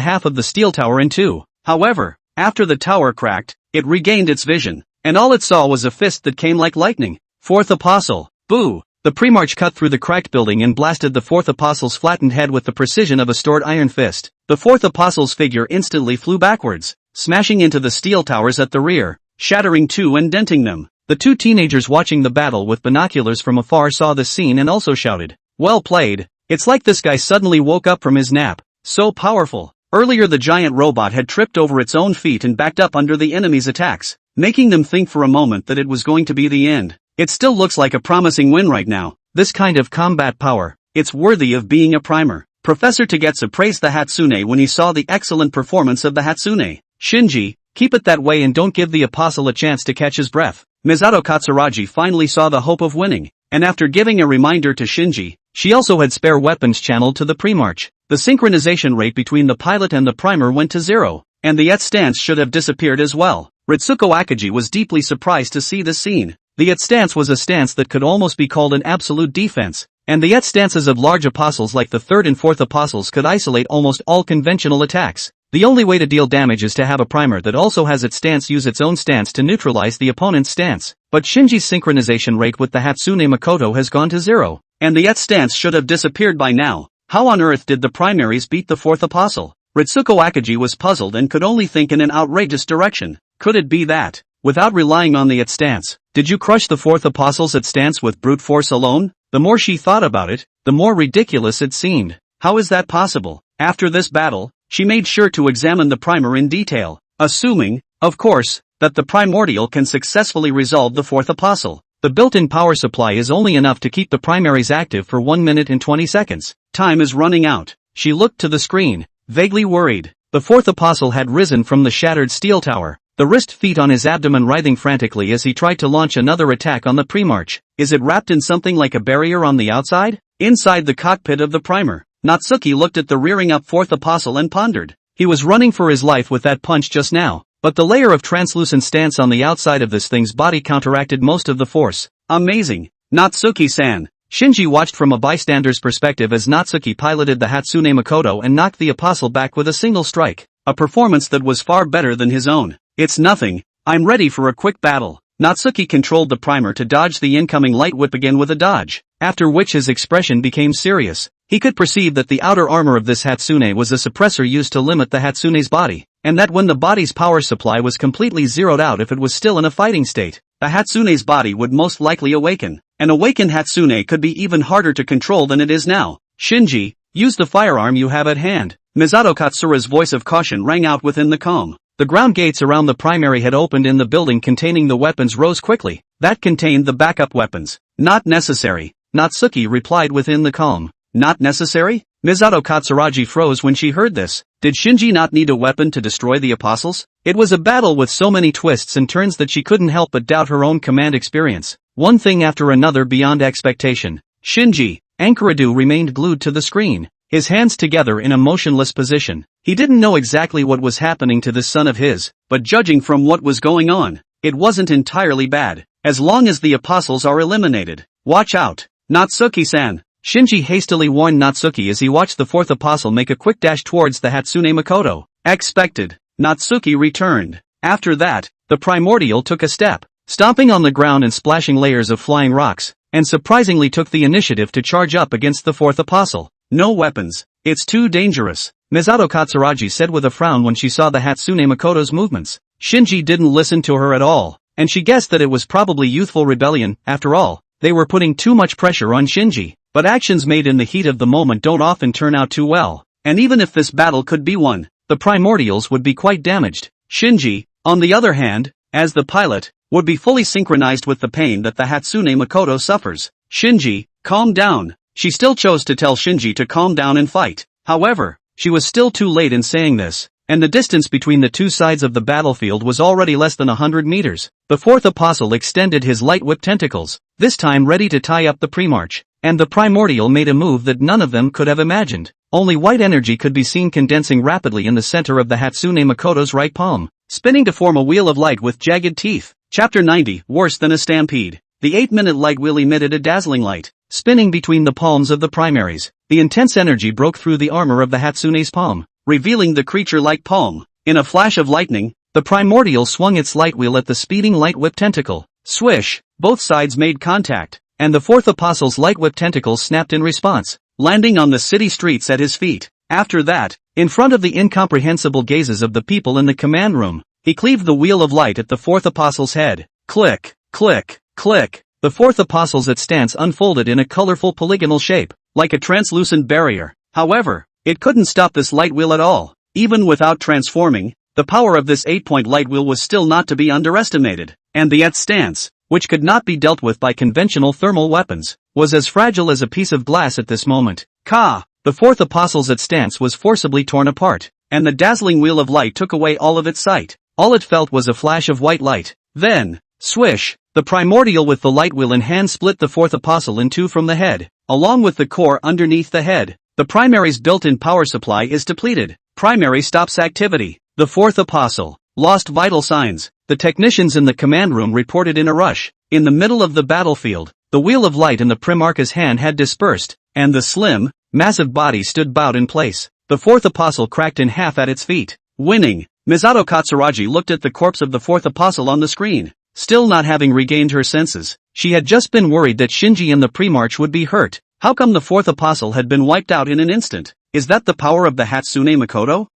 half of the steel tower in 2. However, after the tower cracked, it regained its vision, and all it saw was a fist that came like lightning. Fourth apostle! Boo! The premarch cut through the cracked building and blasted the fourth apostle's flattened head with the precision of a stored iron fist. The fourth apostle's figure instantly flew backwards, smashing into the steel towers at the rear, shattering two and denting them. The two teenagers watching the battle with binoculars from afar saw the scene and also shouted, "Well played." It's like this guy suddenly woke up from his nap. So powerful. Earlier the giant robot had tripped over its own feet and backed up under the enemy's attacks, making them think for a moment that it was going to be the end. It still looks like a promising win right now. This kind of combat power, it's worthy of being a primer. Professor Tagetsu praised the Hatsune when he saw the excellent performance of the Hatsune. Shinji, keep it that way and don't give the apostle a chance to catch his breath. Misato Katsuragi finally saw the hope of winning, and after giving a reminder to Shinji, she also had spare weapons channeled to the pre-march. The synchronization rate between the pilot and the primer went to 0, and the stance should have disappeared as well. Ritsuko Akagi was deeply surprised to see this scene. The stance was a stance that could almost be called an absolute defense, and the stances of large apostles like the third and fourth apostles could isolate almost all conventional attacks. The only way to deal damage is to have a primer that also has its stance use its own stance to neutralize the opponent's stance. But Shinji's synchronization rate with the Hatsune Makoto has gone to 0, and the stance should have disappeared by now. How on earth did the primaries beat the fourth apostle? Ritsuko Akagi was puzzled and could only think in an outrageous direction. Could it be that, without relying on the stance, did you crush the fourth apostle's stance with brute force alone? The more she thought about it, the more ridiculous it seemed. How is that possible? After this battle, she made sure to examine the primer in detail, assuming, of course, that the primordial can successfully resolve the fourth apostle. The built-in power supply is only enough to keep the primaries active for 1 minute and 20 seconds. Time is running out. She looked to the screen, vaguely worried. The fourth apostle had risen from the shattered steel tower, the wrist feet on his abdomen writhing frantically as he tried to launch another attack on the pre-march. Is it wrapped in something like a barrier on the outside? Inside the cockpit of the primer, Natsuki looked at the rearing up fourth apostle and pondered. He was running for his life with that punch just now, but the layer of translucent stance on the outside of this thing's body counteracted most of the force. Amazing. Natsuki-san. Shinji watched from a bystander's perspective as Natsuki piloted the Hatsune Makoto and knocked the apostle back with a single strike, a performance that was far better than his own. It's nothing, I'm ready for a quick battle. Natsuki controlled the primer to dodge the incoming light whip again with a dodge, after which his expression became serious. He could perceive that the outer armor of this Hatsune was a suppressor used to limit the Hatsune's body, and that when the body's power supply was completely zeroed out if it was still in a fighting state, the Hatsune's body would most likely awaken. An awakened Hatsune could be even harder to control than it is now. Shinji, use the firearm you have at hand. Misato Katsura's voice of caution rang out within the calm. The ground gates around the primary had opened and the building containing the weapons rose quickly. That contained the backup weapons. Not necessary, Natsuki replied within the calm. Not necessary? Misato Katsuragi froze when she heard this. Did Shinji not need a weapon to destroy the apostles? It was a battle with so many twists and turns that she couldn't help but doubt her own command experience. One thing after another beyond expectation. Shinji, Ankaradu remained glued to the screen, his hands together in a motionless position. He didn't know exactly what was happening to this son of his, but judging from what was going on, it wasn't entirely bad, as long as the apostles are eliminated. Watch out, Natsuki-san. Shinji hastily warned Natsuki as he watched the fourth apostle make a quick dash towards the Hatsune Makoto. Expected, Natsuki returned. After that, the primordial took a step, stomping on the ground and splashing layers of flying rocks, and surprisingly took the initiative to charge up against the fourth apostle. No weapons, it's too dangerous, Misato Katsuragi said with a frown when she saw the Hatsune Makoto's movements. Shinji didn't listen to her at all, and she guessed that it was probably youthful rebellion. After all, they were putting too much pressure on Shinji. But actions made in the heat of the moment don't often turn out too well, and even if this battle could be won, the primordials would be quite damaged. Shinji, on the other hand, as the pilot, would be fully synchronized with the pain that the Hatsune Makoto suffers. Shinji, calm down. She still chose to tell Shinji to calm down and fight. However, she was still too late in saying this, and the distance between the two sides of the battlefield was already less than 100 meters. The fourth apostle extended his light whip tentacles, this time ready to tie up the pre-march. And the primordial made a move that none of them could have imagined. Only white energy could be seen condensing rapidly in the center of the Hatsune Makoto's right palm, spinning to form a wheel of light with jagged teeth. Chapter 90, Worse Than a Stampede. The 8-minute light wheel emitted a dazzling light, spinning between the palms of the primaries. The intense energy broke through the armor of the Hatsune's palm, revealing the creature-like palm. In a flash of lightning, the primordial swung its light wheel at the speeding light whip tentacle. Swish! Both sides made contact, and the fourth apostle's light whip tentacle snapped in response, landing on the city streets at his feet. After that, in front of the incomprehensible gazes of the people in the command room, he cleaved the wheel of light at the fourth apostle's head. Click, click, click. The fourth apostle's stance unfolded in a colorful polygonal shape, like a translucent barrier. However, it couldn't stop this light wheel at all. Even without transforming, the power of this 8-point light wheel was still not to be underestimated, and the stance, which could not be dealt with by conventional thermal weapons, was as fragile as a piece of glass at this moment. Ka! The fourth apostle's stance was forcibly torn apart, and the dazzling wheel of light took away all of its sight. All it felt was a flash of white light. Then, swish! The primordial with the light wheel in hand split the fourth apostle in two from the head, along with the core underneath the head. The primary's built-in power supply is depleted. Primary stops activity. The fourth apostle lost vital signs. The technicians in the command room reported in a rush. In the middle of the battlefield, the wheel of light in the Primarch's hand had dispersed, and the slim, massive body stood bowed in place. The fourth apostle cracked in half at its feet. Winning. Misato Katsuragi looked at the corpse of the fourth apostle on the screen. Still not having regained her senses, she had just been worried that Shinji and the Primarch would be hurt. How come the fourth apostle had been wiped out in an instant? Is that the power of the Hatsune Mikoto?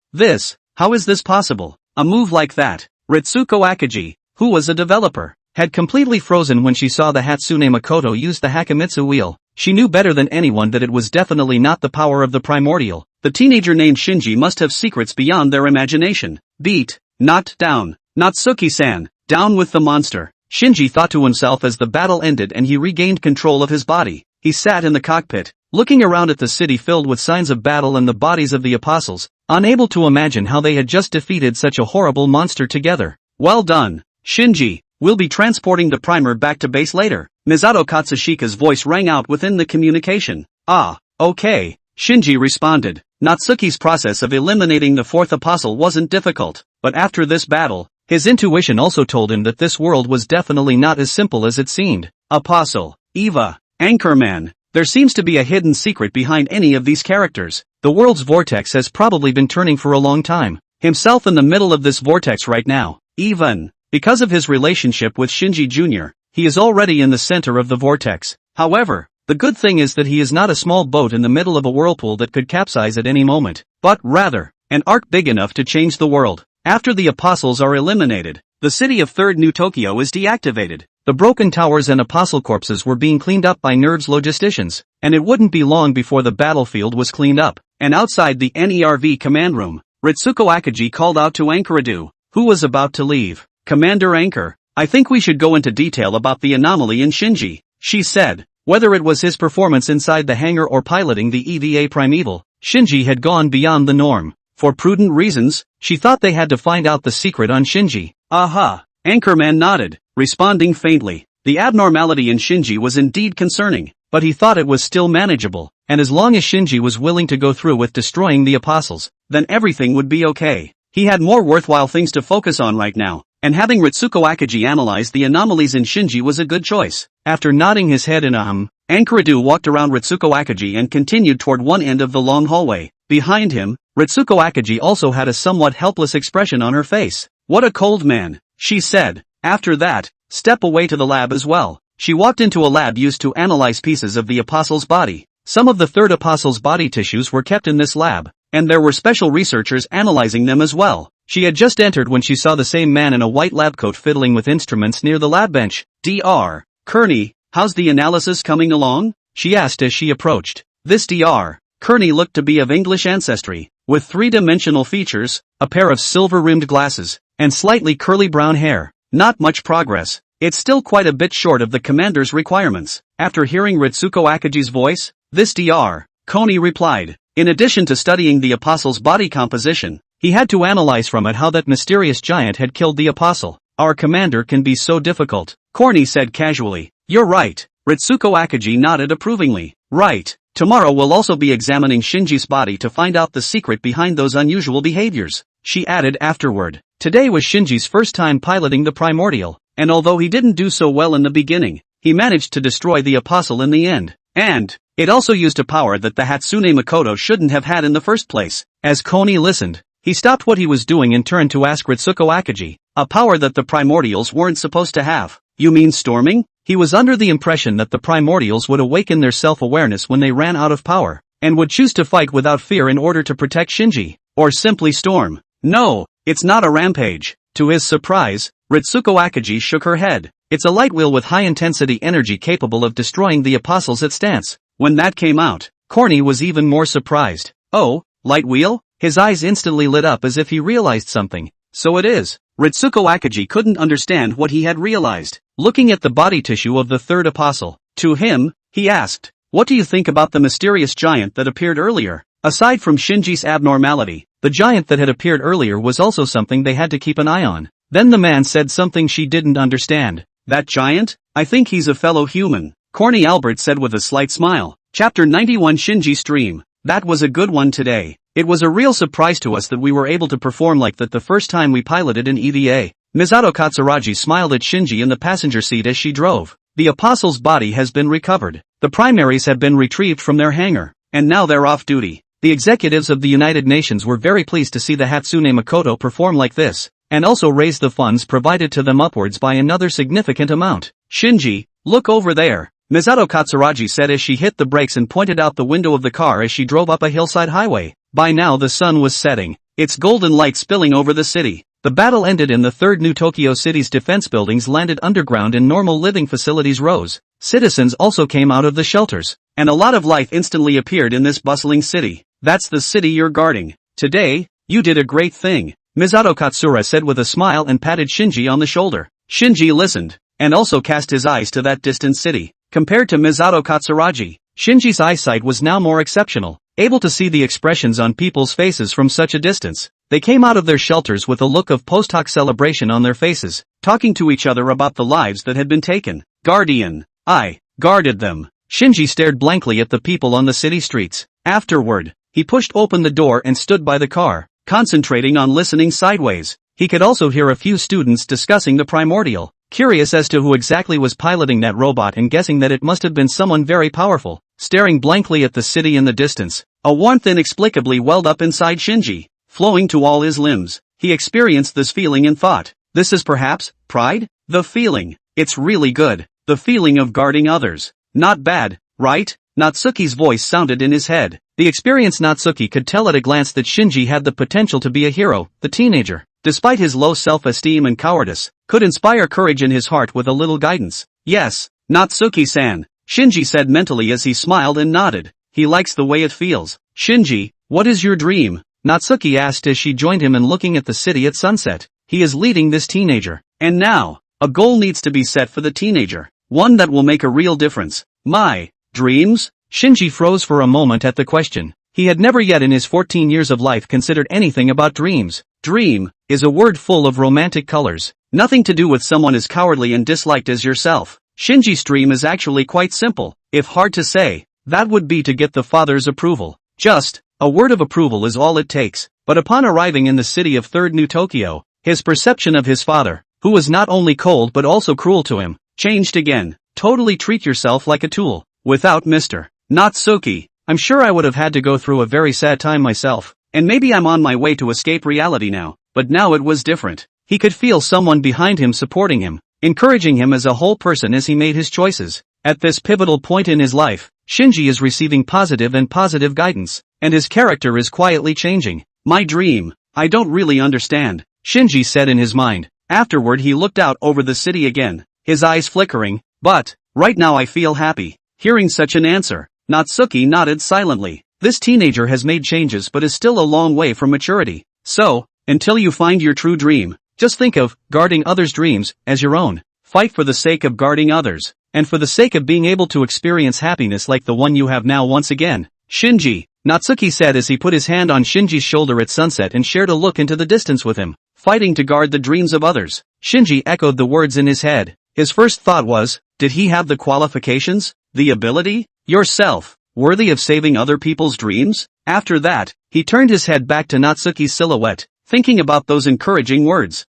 How is this possible? A move like that. Ritsuko Akagi, who was a developer, had completely frozen when she saw the Hatsune Mikoto use the Hakamitsu wheel. She knew better than anyone that it was definitely not the power of the primordial. The teenager named Shinji must have secrets beyond their imagination. Beat, not down. Natsuki-san, down with the monster. Shinji thought to himself as the battle ended and he regained control of his body. He sat in the cockpit, looking around at the city filled with signs of battle and the bodies of the apostles, unable to imagine how they had just defeated such a horrible monster together. Well done, Shinji. We'll be transporting the primer back to base later. Misato Katsushika's voice rang out within the communication. Ah, okay, Shinji responded. Natsuki's process of eliminating the fourth apostle wasn't difficult, but after this battle, his intuition also told him that this world was definitely not as simple as it seemed. Apostle, Eva, Anchorman. There seems to be a hidden secret behind any of these characters. The world's vortex has probably been turning for a long time. Himself in the middle of this vortex right now. Even because of his relationship with Shinji Jr., he is already in the center of the vortex. However, the good thing is that he is not a small boat in the middle of a whirlpool that could capsize at any moment, but rather, an arc big enough to change the world. After the apostles are eliminated, the city of Third New Tokyo is deactivated. The broken towers and apostle corpses were being cleaned up by NERV's logisticians, and it wouldn't be long before the battlefield was cleaned up. And outside the NERV command room, Ritsuko Akagi called out to Anchoradu, who was about to leave. Commander Anchor, I think we should go into detail about the anomaly in Shinji, she said. Whether it was his performance inside the hangar or piloting the EVA Primeval, Shinji had gone beyond the norm. For prudent reasons, she thought they had to find out the secret on Shinji. Aha! Anchorman nodded, responding faintly. The abnormality in Shinji was indeed concerning, but he thought it was still manageable, and as long as Shinji was willing to go through with destroying the apostles, then everything would be okay. He had more worthwhile things to focus on right now, and having Ritsuko Akagi analyze the anomalies in Shinji was a good choice. After nodding his head in Anchoradu walked around Ritsuko Akagi and continued toward one end of the long hallway. Behind him, Ritsuko Akagi also had a somewhat helpless expression on her face. What a cold man, she said. After that, step away to the lab as well. She walked into a lab used to analyze pieces of the apostle's body. Some of the third apostle's body tissues were kept in this lab, and there were special researchers analyzing them as well. She had just entered when she saw the same man in a white lab coat fiddling with instruments near the lab bench. Dr. Kearney, how's the analysis coming along? She asked as she approached. This Dr. Kearney looked to be of English ancestry, with three-dimensional features, a pair of silver-rimmed glasses, and slightly curly brown hair. Not much progress. It's still quite a bit short of the commander's requirements. After hearing Ritsuko Akagi's voice, this Dr. Kearney replied. In addition to studying the apostle's body composition, he had to analyze from it how that mysterious giant had killed the apostle. Our commander can be so difficult, Kearney said casually. You're right. Ritsuko Akagi nodded approvingly. Right. Tomorrow we'll also be examining Shinji's body to find out the secret behind those unusual behaviors, she added afterward. Today was Shinji's first time piloting the primordial, and although he didn't do so well in the beginning, he managed to destroy the apostle in the end. And it also used a power that the Hatsune Mikoto shouldn't have had in the first place. As Kearney listened, he stopped what he was doing and turned to ask Ritsuko Akagi, a power that the primordials weren't supposed to have. You mean storming? He was under the impression that the primordials would awaken their self-awareness when they ran out of power. and would choose to fight without fear in order to protect Shinji, or simply storm. No, it's not a rampage. To his surprise, Ritsuko Akagi shook her head. It's a light wheel with high-intensity energy capable of destroying the apostles at stance. When that came out, Corny was even more surprised. Oh, light wheel? His eyes instantly lit up as if he realized something. So it is. Ritsuko Akagi couldn't understand what he had realized. Looking at the body tissue of the third apostle, to him, he asked, "What do you think about the mysterious giant that appeared earlier?" Aside from Shinji's abnormality, the giant that had appeared earlier was also something they had to keep an eye on. Then the man said something she didn't understand. That giant? I think he's a fellow human, Corny Albert said with a slight smile. Chapter 91 Shinji Stream. That was a good one today. It was a real surprise to us that we were able to perform like that the first time we piloted an EVA. Misato Katsuragi smiled at Shinji in the passenger seat as she drove. The apostle's body has been recovered. The primaries have been retrieved from their hangar, and now they're off duty. The executives of the United Nations were very pleased to see the Hatsune Makoto perform like this, and also raise the funds provided to them upwards by another significant amount. Shinji, look over there, Misato Katsuragi said as she hit the brakes and pointed out the window of the car as she drove up a hillside highway. By now the sun was setting, its golden light spilling over the city. The battle ended and the third New Tokyo City's defense buildings landed underground and normal living facilities rose. Citizens also came out of the shelters, and a lot of life instantly appeared in this bustling city. That's the city you're guarding. Today, you did a great thing, Misato Katsura said with a smile and patted Shinji on the shoulder. Shinji listened, and also cast his eyes to that distant city. Compared to Misato Katsuragi, Shinji's eyesight was now more exceptional, able to see the expressions on people's faces from such a distance. They came out of their shelters with a look of post-hoc celebration on their faces, talking to each other about the lives that had been taken. Guardian, I guarded them. Shinji stared blankly at the people on the city streets. Afterward, he pushed open the door and stood by the car, concentrating on listening sideways. He could also hear a few students discussing the primordial, curious as to who exactly was piloting that robot and guessing that it must have been someone very powerful. Staring blankly at the city in the distance, a warmth inexplicably welled up inside Shinji, flowing to all his limbs. He experienced this feeling and thought, this is perhaps pride? The feeling. It's really good. The feeling of guarding others. Not bad, right? Natsuki's voice sounded in his head. The experienced Natsuki could tell at a glance that Shinji had the potential to be a hero. The teenager, despite his low self-esteem and cowardice, could inspire courage in his heart with a little guidance. Yes, Natsuki-san, Shinji said mentally as he smiled and nodded. He likes the way it feels. Shinji, what is your dream? Natsuki asked as she joined him in looking at the city at sunset. He is leading this teenager. And now, a goal needs to be set for the teenager. One that will make a real difference. My dreams? Shinji froze for a moment at the question. He had never yet in his 14 years of life considered anything about dreams. Dream is a word full of romantic colors. Nothing to do with someone as cowardly and disliked as yourself. Shinji's dream is actually quite simple, if hard to say. That would be to get the father's approval. Just a word of approval is all it takes. But upon arriving in the city of Third New Tokyo, his perception of his father, who was not only cold but also cruel to him, changed again. Totally treat yourself like a tool. Without Mr. Natsuki, I'm sure I would have had to go through a very sad time myself. And maybe I'm on my way to escape reality now. But now it was different. He could feel someone behind him supporting him, encouraging him as a whole person as he made his choices. At this pivotal point in his life, Shinji is receiving positive guidance, and his character is quietly changing. My dream, I don't really understand, Shinji said in his mind. Afterward he looked out over the city again, his eyes flickering, but, right now I feel happy. Hearing such an answer, Natsuki nodded silently. This teenager has made changes but is still a long way from maturity. So, until you find your true dream, just think of guarding others' dreams as your own. Fight for the sake of guarding others, and for the sake of being able to experience happiness like the one you have now once again. Shinji, Natsuki said as he put his hand on Shinji's shoulder at sunset and shared a look into the distance with him. Fighting to guard the dreams of others. Shinji echoed the words in his head. His first thought was, did he have the qualifications? The ability? Yourself, worthy of saving other people's dreams? After that, he turned his head back to Natsuki's silhouette, thinking about those encouraging words.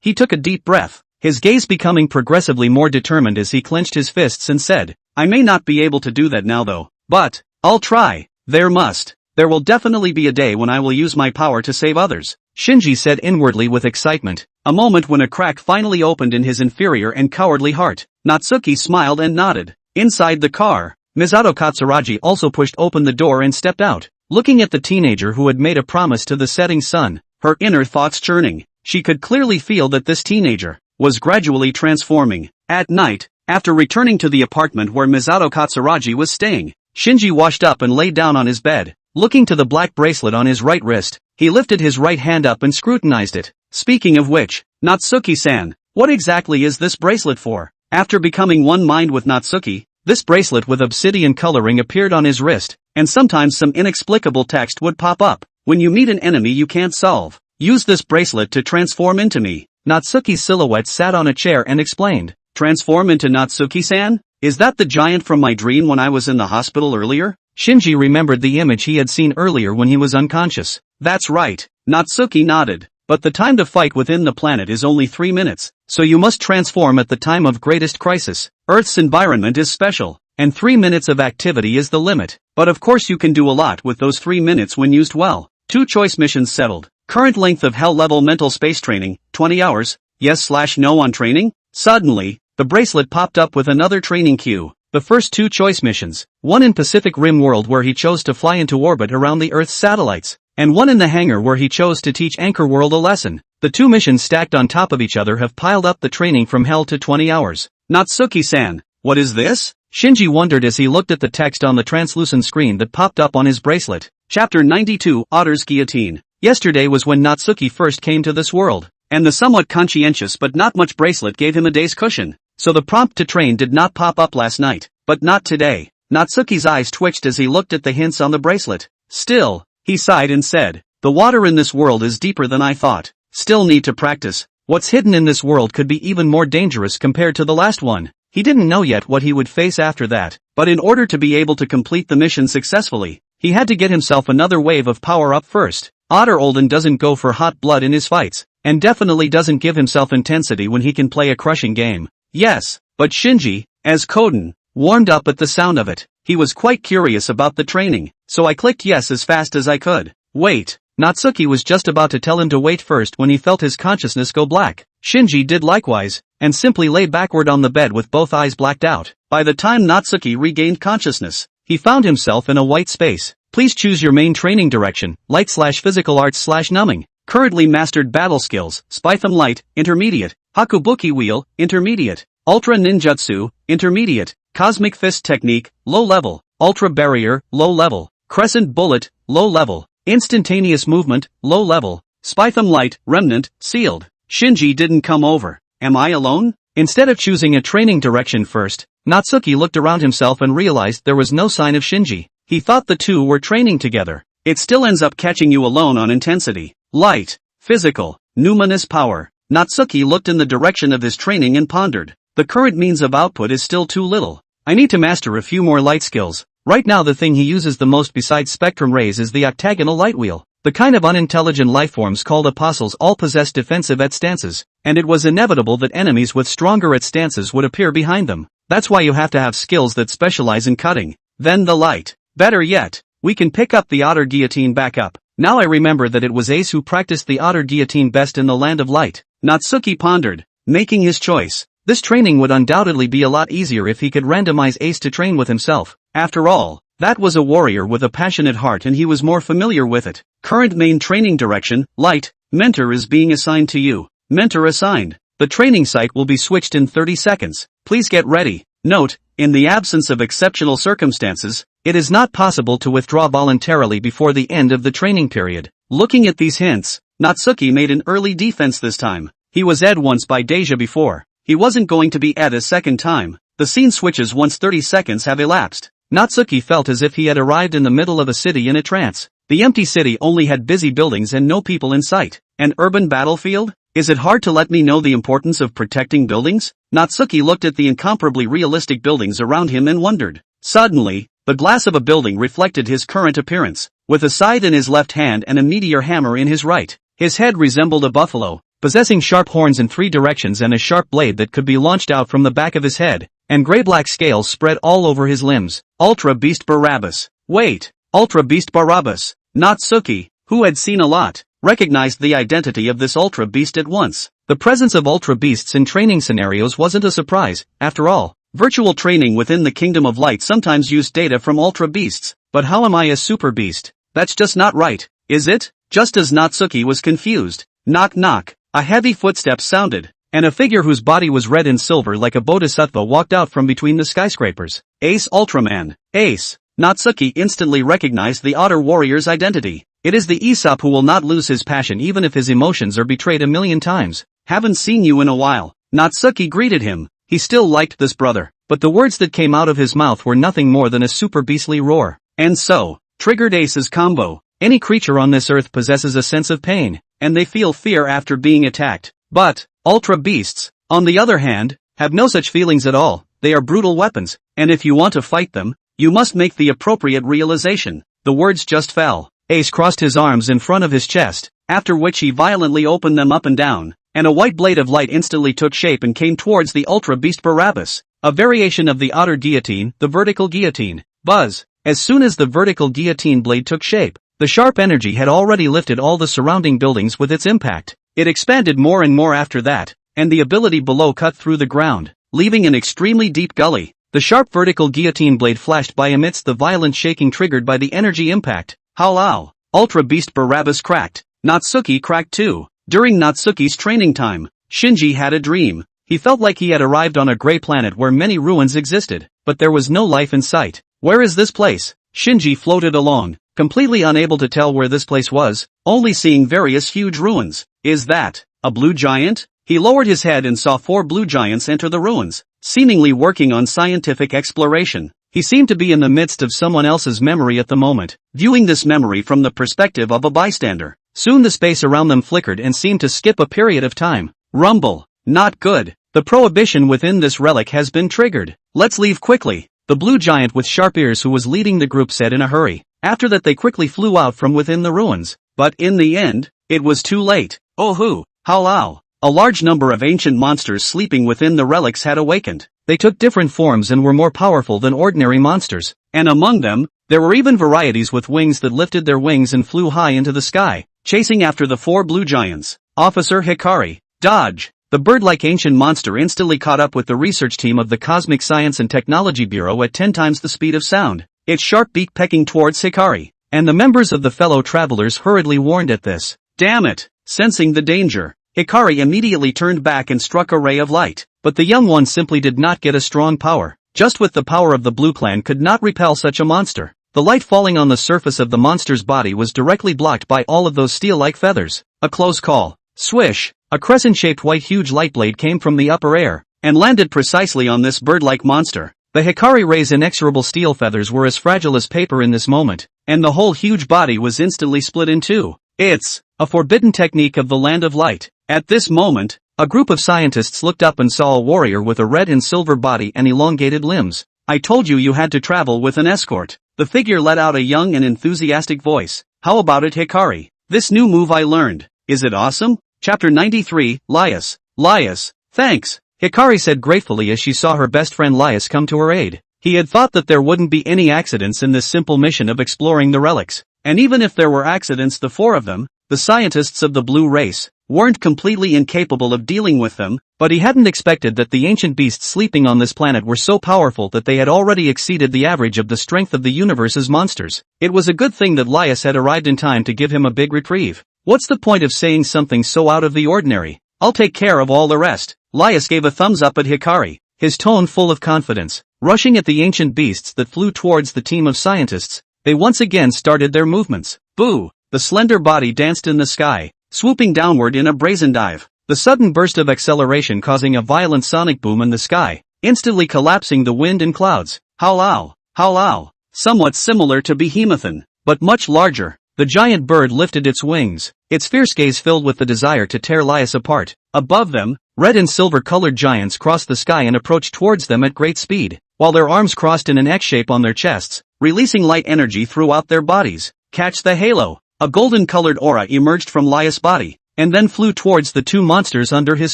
He took a deep breath, his gaze becoming progressively more determined as he clenched his fists and said, I may not be able to do that now though, but I'll try. There will definitely be a day when I will use my power to save others, Shinji said inwardly with excitement, a moment when a crack finally opened in his inferior and cowardly heart. Natsuki smiled and nodded. Inside the car, Misato Katsuragi also pushed open the door and stepped out. Looking at the teenager who had made a promise to the setting sun, her inner thoughts churning, she could clearly feel that this teenager was gradually transforming. At night, after returning to the apartment where Misato Katsuragi was staying, Shinji washed up and lay down on his bed. Looking to the black bracelet on his right wrist, he lifted his right hand up and scrutinized it. Speaking of which, Natsuki-san, what exactly is this bracelet for? After becoming one mind with Natsuki, this bracelet with obsidian coloring appeared on his wrist, and sometimes some inexplicable text would pop up. When you meet an enemy you can't solve, use this bracelet to transform into me. Natsuki's silhouette sat on a chair and explained. Transform into Natsuki-san? Is that the giant from my dream when I was in the hospital earlier? Shinji remembered the image he had seen earlier when he was unconscious. That's right, Natsuki nodded. But the time to fight within the planet is only 3 minutes, so you must transform at the time of greatest crisis. Earth's environment is special, and 3 minutes of activity is the limit. But of course you can do a lot with those 3 minutes when used well. 2 choice missions settled. Current length of hell level mental space training, 20 hours, yes/no on training? Suddenly, the bracelet popped up with another training cue. The first 2 choice missions, one in Pacific Rim world where he chose to fly into orbit around the Earth's satellites, and one in the hangar where he chose to teach Anchor World a lesson. The 2 missions stacked on top of each other have piled up the training from hell to 20 hours. Natsuki-san, what is this? Shinji wondered as he looked at the text on the translucent screen that popped up on his bracelet. Chapter 92, Otter's Guillotine. Yesterday was when Natsuki first came to this world, and the somewhat conscientious but not much bracelet gave him a day's cushion. So the prompt to train did not pop up last night, but not today. Natsuki's eyes twitched as he looked at the hints on the bracelet. Still, he sighed and said, the water in this world is deeper than I thought. Still need to practice. What's hidden in this world could be even more dangerous compared to the last one. He didn't know yet what he would face after that, but in order to be able to complete the mission successfully, he had to get himself another wave of power up first. Otter Olden doesn't go for hot blood in his fights, and definitely doesn't give himself intensity when he can play a crushing game. Yes, but Shinji, as Koden, warmed up at the sound of it. He was quite curious about the training, so I clicked yes as fast as I could. Wait, Natsuki was just about to tell him to wait first when he felt his consciousness go black. Shinji did likewise, and simply lay backward on the bed with both eyes blacked out. By the time Natsuki regained consciousness, he found himself in a white space. Please choose your main training direction, light/physical arts/numbing. Currently mastered battle skills, Spytham Light, Intermediate, Hakubuki Wheel, Intermediate, Ultra Ninjutsu, Intermediate, Cosmic Fist Technique, Low Level, Ultra Barrier, Low Level, Crescent Bullet, Low Level, Instantaneous Movement, Low Level, Spytham Light, Remnant, Sealed. Shinji didn't come over. Am I alone? Instead of choosing a training direction first, Natsuki looked around himself and realized there was no sign of Shinji. He thought the two were training together. It still ends up catching you alone on intensity. Light, physical, numinous power. Natsuki looked in the direction of his training and pondered. The current means of output is still too little. I need to master a few more light skills. Right now the thing he uses the most besides spectrum rays is the octagonal light wheel. The kind of unintelligent lifeforms called apostles all possess defensive at stances, and it was inevitable that enemies with stronger at stances would appear behind them. That's why you have to have skills that specialize in cutting. Then the light. Better yet, we can pick up the otter guillotine back up. Now I remember that it was Ace who practiced the otter guillotine best in the Land of Light. Natsuki pondered, making his choice. This training would undoubtedly be a lot easier if he could randomize Ace to train with himself. After all, that was a warrior with a passionate heart and he was more familiar with it. Current main training direction, Light, Mentor is being assigned to you. Mentor assigned. The training site will be switched in 30 seconds. Please get ready. Note, in the absence of exceptional circumstances, it is not possible to withdraw voluntarily before the end of the training period. Looking at these hints, Natsuki made an early defense this time. He was ed once by Deja before. He wasn't going to be ed a second time. The scene switches once 30 seconds have elapsed. Natsuki felt as if he had arrived in the middle of a city in a trance. The empty city only had busy buildings and no people in sight. An urban battlefield? Is it hard to let me know the importance of protecting buildings? Natsuki looked at the incomparably realistic buildings around him and wondered. Suddenly, the glass of a building reflected his current appearance. With a scythe in his left hand and a meteor hammer in his right, his head resembled a buffalo, possessing sharp horns in 3 directions and a sharp blade that could be launched out from the back of his head, and gray-black scales spread all over his limbs. Ultra Beast Barabbas. Wait, Ultra Beast Barabbas. Natsuki, who had seen a lot, recognized the identity of this Ultra Beast at once. The presence of Ultra Beasts in training scenarios wasn't a surprise. After all, Virtual training within the Kingdom of Light sometimes used data from Ultra Beasts, but how am I a Super Beast? That's just not right, is it? Just as Natsuki was confused. Knock knock. A heavy footstep sounded, and a figure whose body was red and silver like a bodhisattva walked out from between the skyscrapers. Ace Ultraman. Ace. Natsuki instantly recognized the otter warrior's identity. It is the Aesop who will not lose his passion even if his emotions are betrayed a million times. Haven't seen you in a while. Natsuki greeted him. He still liked this brother, but the words that came out of his mouth were nothing more than a super beastly roar. And so, triggered Ace's combo. Any creature on this earth possesses a sense of pain, and they feel fear after being attacked. But, Ultra Beasts, on the other hand, have no such feelings at all. They are brutal weapons, and if you want to fight them, you must make the appropriate realization. The words just fell. Ace crossed his arms in front of his chest, after which he violently opened them up and down, and a white blade of light instantly took shape and came towards the Ultra Beast Barabbas, a variation of the otter guillotine, the vertical guillotine. Buzz! As soon as the vertical guillotine blade took shape, the sharp energy had already lifted all the surrounding buildings with its impact. It expanded more and more after that, and the ability below cut through the ground, leaving an extremely deep gully. The sharp vertical guillotine blade flashed by amidst the violent shaking triggered by the energy impact. Howlow! Ultra Beast Barabbas cracked. Natsuki cracked too. During Natsuki's training time, Shinji had a dream. He felt like he had arrived on a gray planet where many ruins existed, but there was no life in sight. Where is this place? Shinji floated along, completely unable to tell where this place was, only seeing various huge ruins. Is that a blue giant? He lowered his head and saw 4 blue giants enter the ruins, seemingly working on scientific exploration. He seemed to be in the midst of someone else's memory at the moment, viewing this memory from the perspective of a bystander. Soon the space around them flickered and seemed to skip a period of time. Rumble. Not good. The prohibition within this relic has been triggered. Let's leave quickly. The blue giant with sharp ears who was leading the group said in a hurry. After that they quickly flew out from within the ruins. But in the end, it was too late. Oh hoo! Howlow! A large number of ancient monsters sleeping within the relics had awakened. They took different forms and were more powerful than ordinary monsters. And among them, there were even varieties with wings that lifted their wings and flew high into the sky, chasing after the 4 blue giants. Officer Hikari. Dodge! The bird-like ancient monster instantly caught up with the research team of the Cosmic Science and Technology Bureau at 10 times the speed of sound, its sharp beak pecking towards Hikari. And the members of the fellow travelers hurriedly warned at this. Damn it! Sensing the danger, Hikari immediately turned back and struck a ray of light. But the young one simply did not get a strong power. Just with the power of the Blue Clan could not repel such a monster. The light falling on the surface of the monster's body was directly blocked by all of those steel-like feathers. A close call. Swish! A crescent-shaped white huge light blade came from the upper air, and landed precisely on this bird-like monster. The Hikari Ray's inexorable steel feathers were as fragile as paper in this moment, and the whole huge body was instantly split in two. It's a forbidden technique of the Land of Light. At this moment, a group of scientists looked up and saw a warrior with a red and silver body and elongated limbs. I told you had to travel with an escort. The figure let out a young and enthusiastic voice. How about it, Hikari? This new move I learned. Is it awesome? Chapter 93, Lias. Lias, thanks, Hikari said gratefully as she saw her best friend Lias come to her aid. He had thought that there wouldn't be any accidents in this simple mission of exploring the relics. And even if there were accidents, the 4 of them, the scientists of the blue race, weren't completely incapable of dealing with them, but he hadn't expected that the ancient beasts sleeping on this planet were so powerful that they had already exceeded the average of the strength of the universe's monsters. It was a good thing that Lias had arrived in time to give him a big reprieve. What's the point of saying something so out of the ordinary? I'll take care of all the rest. Lias gave a thumbs up at Hikari, his tone full of confidence. Rushing at the ancient beasts that flew towards the team of scientists, they once again started their movements. Boo! The slender body danced in the sky, swooping downward in a brazen dive. The sudden burst of acceleration causing a violent sonic boom in the sky, instantly collapsing the wind and clouds. Howlow! Howlow! Somewhat similar to Behemothon, but much larger. The giant bird lifted its wings, its fierce gaze filled with the desire to tear Lias apart. Above them, red and silver-colored giants crossed the sky and approached towards them at great speed, while their arms crossed in an X shape on their chests, releasing light energy throughout their bodies. Catch the halo! A golden-colored aura emerged from Lias' body, and then flew towards the 2 monsters under his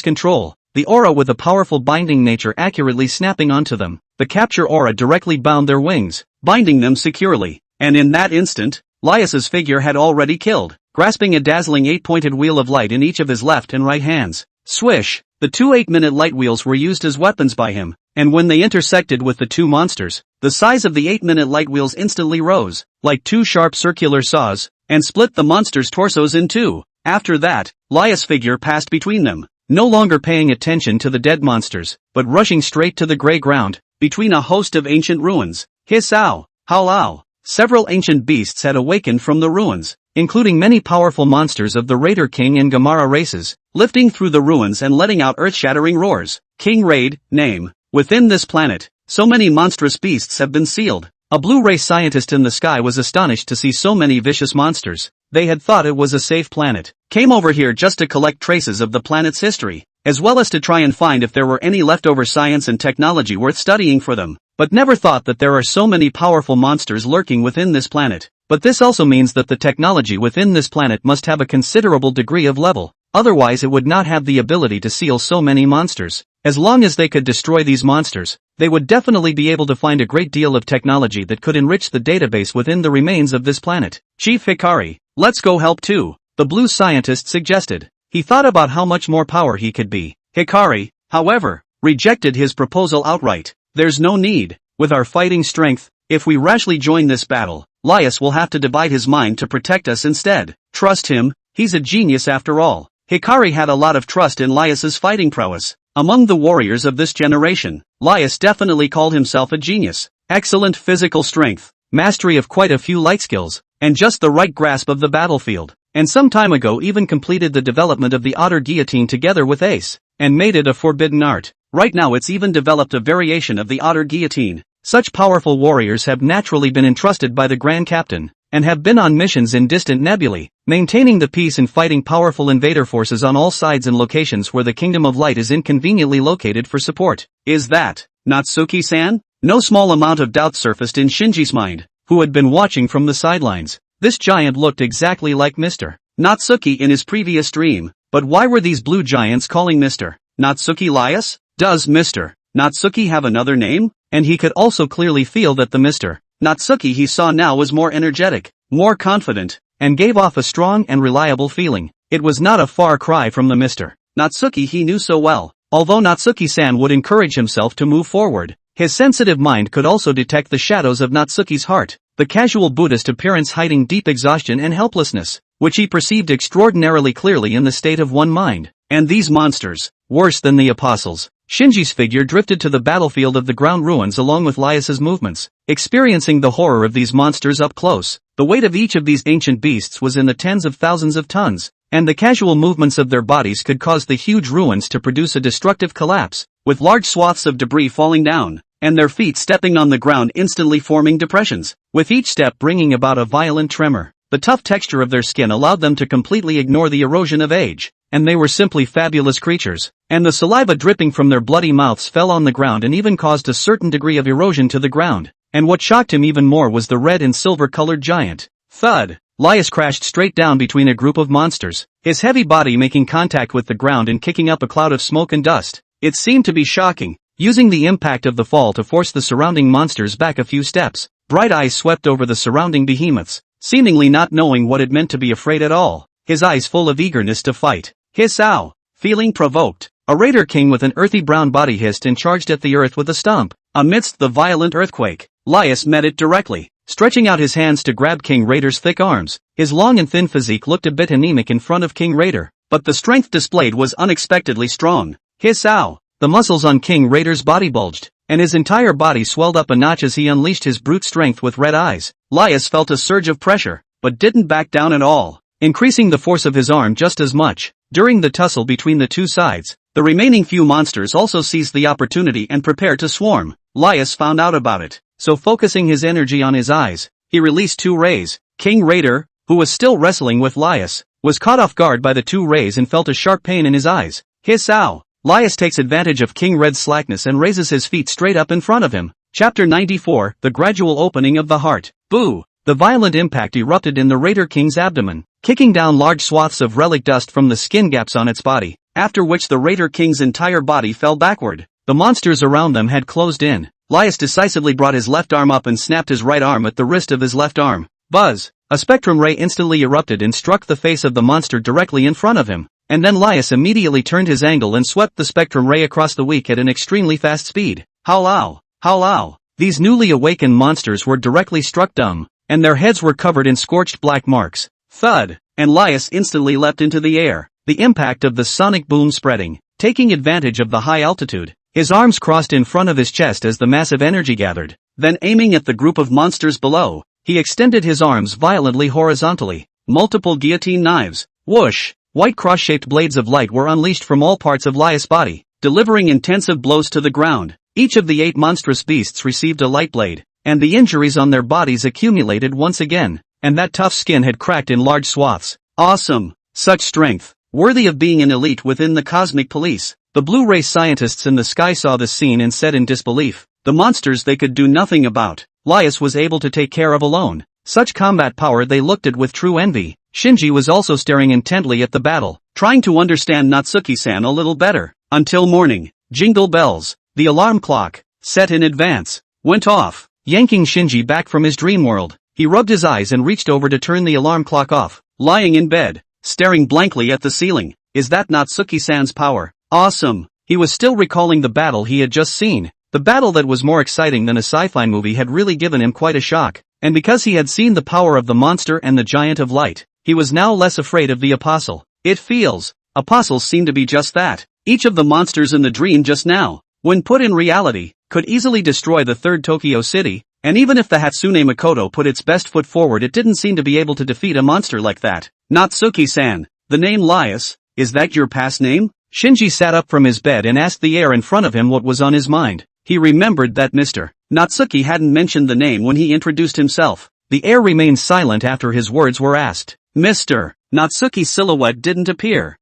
control, the aura with a powerful binding nature accurately snapping onto them. The capture aura directly bound their wings, binding them securely, and in that instant, Lias's figure had already killed, grasping a dazzling 8-pointed wheel of light in each of his left and right hands. Swish! The 2 8-minute light wheels were used as weapons by him, and when they intersected with the two monsters, the size of the 8-minute light wheels instantly rose, like two sharp circular saws, and split the monsters' torsos in two. After that, Laia's figure passed between them, no longer paying attention to the dead monsters, but rushing straight to the gray ground, between a host of ancient ruins. Hiss-ow! Howl-ow! Several ancient beasts had awakened from the ruins, including many powerful monsters of the Raider King and Gamara races, lifting through the ruins and letting out earth-shattering roars. King Raid, name. Within this planet, so many monstrous beasts have been sealed. A Blu-ray scientist in the sky was astonished to see so many vicious monsters. They had thought it was a safe planet. Came over here just to collect traces of the planet's history, as well as to try and find if there were any leftover science and technology worth studying for them, but never thought that there are so many powerful monsters lurking within this planet. But this also means that the technology within this planet must have a considerable degree of level, otherwise it would not have the ability to seal so many monsters. As long as they could destroy these monsters, they would definitely be able to find a great deal of technology that could enrich the database within the remains of this planet. Chief Hikari, let's go help too, the blue scientist suggested. He thought about how much more power he could be. Hikari, however, rejected his proposal outright. There's no need. With our fighting strength, if we rashly join this battle, Laius will have to divide his mind to protect us instead. Trust him, he's a genius after all. Hikari had a lot of trust in Laius's fighting prowess. Among the warriors of this generation, Laius definitely called himself a genius. Excellent physical strength, mastery of quite a few light skills, and just the right grasp of the battlefield. And some time ago even completed the development of the otter guillotine together with Ace, and made it a forbidden art. Right now it's even developed a variation of the otter guillotine. Such powerful warriors have naturally been entrusted by the Grand Captain, and have been on missions in distant nebulae, maintaining the peace and fighting powerful invader forces on all sides in locations where the Kingdom of Light is inconveniently located for support. Is that Natsuki-san? No small amount of doubt surfaced in Shinji's mind, who had been watching from the sidelines. This giant looked exactly like Mr. Natsuki in his previous dream, but why were these blue giants calling Mr. Natsuki Laius? Does Mr. Natsuki have another name? And he could also clearly feel that the Mr. Natsuki he saw now was more energetic, more confident, and gave off a strong and reliable feeling. It was not a far cry from the Mr. Natsuki he knew so well. Although Natsuki-san would encourage himself to move forward, his sensitive mind could also detect the shadows of Natsuki's heart, the casual Buddhist appearance hiding deep exhaustion and helplessness, which he perceived extraordinarily clearly in the state of one mind. And these monsters, worse than the apostles. Shinji's figure drifted to the battlefield of the ground ruins along with Laius's movements, experiencing the horror of these monsters up close. The weight of each of these ancient beasts was in the tens of thousands of tons, and the casual movements of their bodies could cause the huge ruins to produce a destructive collapse, with large swaths of debris falling down, and their feet stepping on the ground instantly forming depressions, with each step bringing about a violent tremor. The tough texture of their skin allowed them to completely ignore the erosion of age, and they were simply fabulous creatures, and the saliva dripping from their bloody mouths fell on the ground and even caused a certain degree of erosion to the ground. And what shocked him even more was the red and silver-colored giant. Thud! Laius crashed straight down between a group of monsters, his heavy body making contact with the ground and kicking up a cloud of smoke and dust. It seemed to be shocking, using the impact of the fall to force the surrounding monsters back a few steps. Bright eyes swept over the surrounding behemoths, seemingly not knowing what it meant to be afraid at all, his eyes full of eagerness to fight. Hiss-ow! Feeling provoked, a Raider King with an earthy brown body hissed and charged at the earth with a stomp. Amidst the violent earthquake, Laius met it directly, stretching out his hands to grab King Raider's thick arms. His long and thin physique looked a bit anemic in front of King Raider, but the strength displayed was unexpectedly strong. Hiss-ow! The muscles on King Raider's body bulged, and his entire body swelled up a notch as he unleashed his brute strength with red eyes. Laius felt a surge of pressure, but didn't back down at all, increasing the force of his arm just as much. During the tussle between the two sides, the remaining few monsters also seized the opportunity and prepared to swarm. Laius found out about it, so focusing his energy on his eyes, he released two rays. King Raider, who was still wrestling with Laius, was caught off guard by the two rays and felt a sharp pain in his eyes. Hiss-ow! Laius takes advantage of King Red's slackness and raises his feet straight up in front of him. Chapter 94, The Gradual Opening of the Heart. Boo! The violent impact erupted in the Raider King's abdomen, kicking down large swaths of relic dust from the skin gaps on its body, after which the Raider King's entire body fell backward. The monsters around them had closed in. Laius decisively brought his left arm up and snapped his right arm at the wrist of his left arm. Buzz! A spectrum ray instantly erupted and struck the face of the monster directly in front of him, and then Laius immediately turned his angle and swept the spectrum ray across the weak at an extremely fast speed. Howlow, howlow. These newly awakened monsters were directly struck dumb, and their heads were covered in scorched black marks. Thud, and Laius instantly leapt into the air, the impact of the sonic boom spreading, taking advantage of the high altitude. His arms crossed in front of his chest as the massive energy gathered. Then aiming at the group of monsters below, he extended his arms violently horizontally. Multiple guillotine knives. Whoosh! White cross-shaped blades of light were unleashed from all parts of Laius' body, delivering intensive blows to the ground. Each of the 8 monstrous beasts received a light blade, and the injuries on their bodies accumulated once again, and that tough skin had cracked in large swaths. Awesome! Such strength, worthy of being an elite within the cosmic police. The blue-ray scientists in the sky saw this scene and said in disbelief, the monsters they could do nothing about, Laius was able to take care of alone. Such combat power they looked at with true envy. Shinji was also staring intently at the battle, trying to understand Natsuki-san a little better. Until morning. Jingle bells. The alarm clock, set in advance, went off, yanking Shinji back from his dream world. He rubbed his eyes and reached over to turn the alarm clock off, lying in bed, staring blankly at the ceiling. Is that Natsuki-san's power? Awesome! He was still recalling the battle he had just seen. The battle that was more exciting than a sci-fi movie had really given him quite a shock, and because he had seen the power of the monster and the giant of light, he was now less afraid of the apostle. It feels, apostles seem to be just that. Each of the monsters in the dream just now, when put in reality, could easily destroy the third Tokyo city, and even if the Hatsune Mikoto put its best foot forward, it didn't seem to be able to defeat a monster like that. Natsuki-san, the name Laius, is that your past name? Shinji sat up from his bed and asked the air in front of him what was on his mind. He remembered that Mr. Natsuki hadn't mentioned the name when he introduced himself. The air remained silent after his words were asked. Mr. Natsuki's silhouette didn't appear.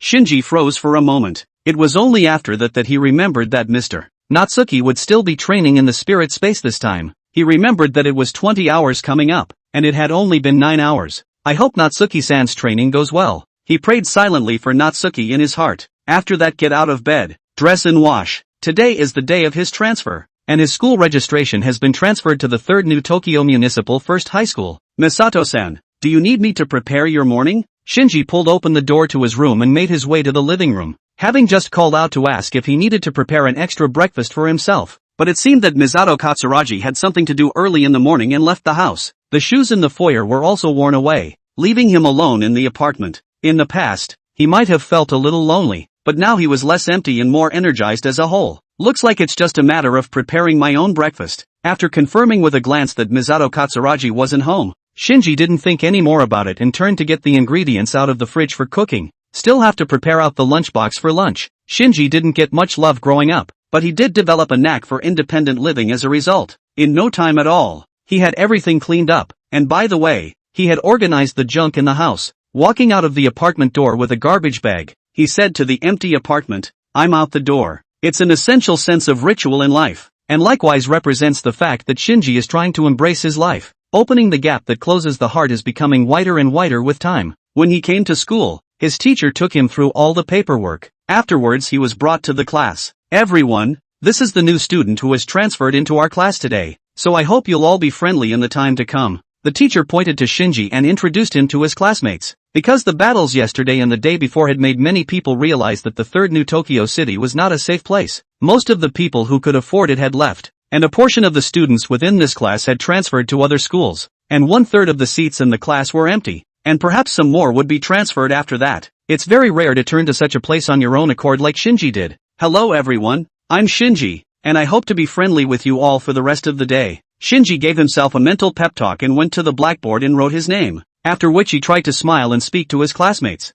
Shinji froze for a moment. It was only after that he remembered that Mr. Natsuki would still be training in the spirit space this time. He remembered that it was 20 hours coming up, and it had only been 9 hours. I hope Natsuki-san's training goes well. He prayed silently for Natsuki in his heart. After that, get out of bed, dress and wash. Today is the day of his transfer, and his school registration has been transferred to the 3rd New Tokyo Municipal First High School. Misato-san, do you need me to prepare your morning? Shinji pulled open the door to his room and made his way to the living room, having just called out to ask if he needed to prepare an extra breakfast for himself. But it seemed that Misato Katsuragi had something to do early in the morning and left the house. The shoes in the foyer were also worn away, leaving him alone in the apartment. In the past, he might have felt a little lonely, but now he was less empty and more energized as a whole. Looks like it's just a matter of preparing my own breakfast. After confirming with a glance that Misato Katsuragi wasn't home, Shinji didn't think any more about it and turned to get the ingredients out of the fridge for cooking. Still have to prepare out the lunchbox for lunch. Shinji didn't get much love growing up, but he did develop a knack for independent living as a result. In no time at all, he had everything cleaned up, and by the way, he had organized the junk in the house. Walking out of the apartment door with a garbage bag, he said to the empty apartment, I'm out the door. It's an essential sense of ritual in life, and likewise represents the fact that Shinji is trying to embrace his life. Opening the gap that closes the heart is becoming wider and wider with time. When he came to school, his teacher took him through all the paperwork. Afterwards he was brought to the class. Everyone, this is the new student who has transferred into our class today, so I hope you'll all be friendly in the time to come. The teacher pointed to Shinji and introduced him to his classmates. Because the battles yesterday and the day before had made many people realize that the 3rd New Tokyo City was not a safe place, most of the people who could afford it had left, and a portion of the students within this class had transferred to other schools, and 1/3 of the seats in the class were empty, and perhaps some more would be transferred after that. It's very rare to turn to such a place on your own accord like Shinji did. Hello everyone, I'm Shinji, and I hope to be friendly with you all for the rest of the day. Shinji gave himself a mental pep talk and went to the blackboard and wrote his name, after which he tried to smile and speak to his classmates.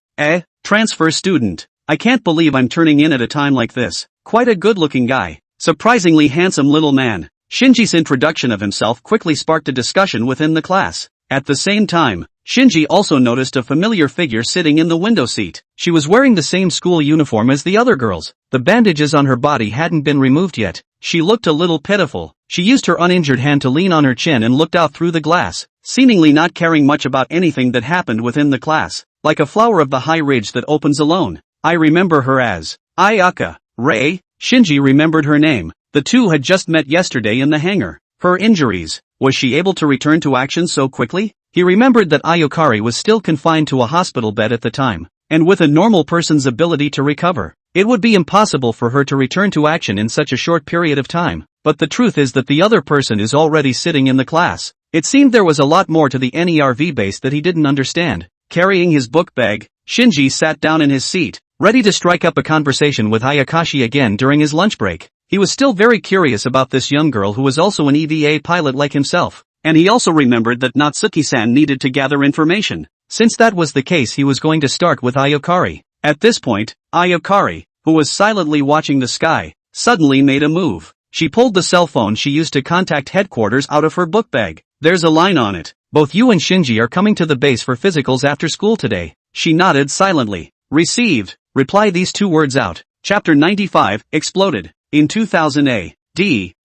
Transfer student. I can't believe I'm turning in at a time like this. Quite a good-looking guy. Surprisingly handsome little man. Shinji's introduction of himself quickly sparked a discussion within the class. At the same time, Shinji also noticed a familiar figure sitting in the window seat. She was wearing the same school uniform as the other girls. The bandages on her body hadn't been removed yet. She looked a little pitiful. She used her uninjured hand to lean on her chin and looked out through the glass, seemingly not caring much about anything that happened within the class, like a flower of the high ridge that opens alone. I remember her as Ayaka. Rei. Shinji remembered her name. The two had just met yesterday in the hangar. Her injuries. Was she able to return to action so quickly? He remembered that Ayokari was still confined to a hospital bed at the time, and with a normal person's ability to recover, It would be impossible for her to return to action in such a short period of time, but the truth is that the other person is already sitting in the class. It seemed there was a lot more to the NERV base that he didn't understand. Carrying his book bag, Shinji sat down in his seat, ready to strike up a conversation with Ayakashi again during his lunch break. He was still very curious about this young girl who was also an EVA pilot like himself, and he also remembered that Natsuki-san needed to gather information. Since that was the case, he was going to start with Ayakari. At this point, Ayakari, who was silently watching the sky, suddenly made a move. She pulled the cell phone she used to contact headquarters out of her book bag. There's a line on it. Both you and Shinji are coming to the base for physicals after school today. She nodded silently. Received. Reply these two words out. Chapter 95, exploded. In 2000 AD,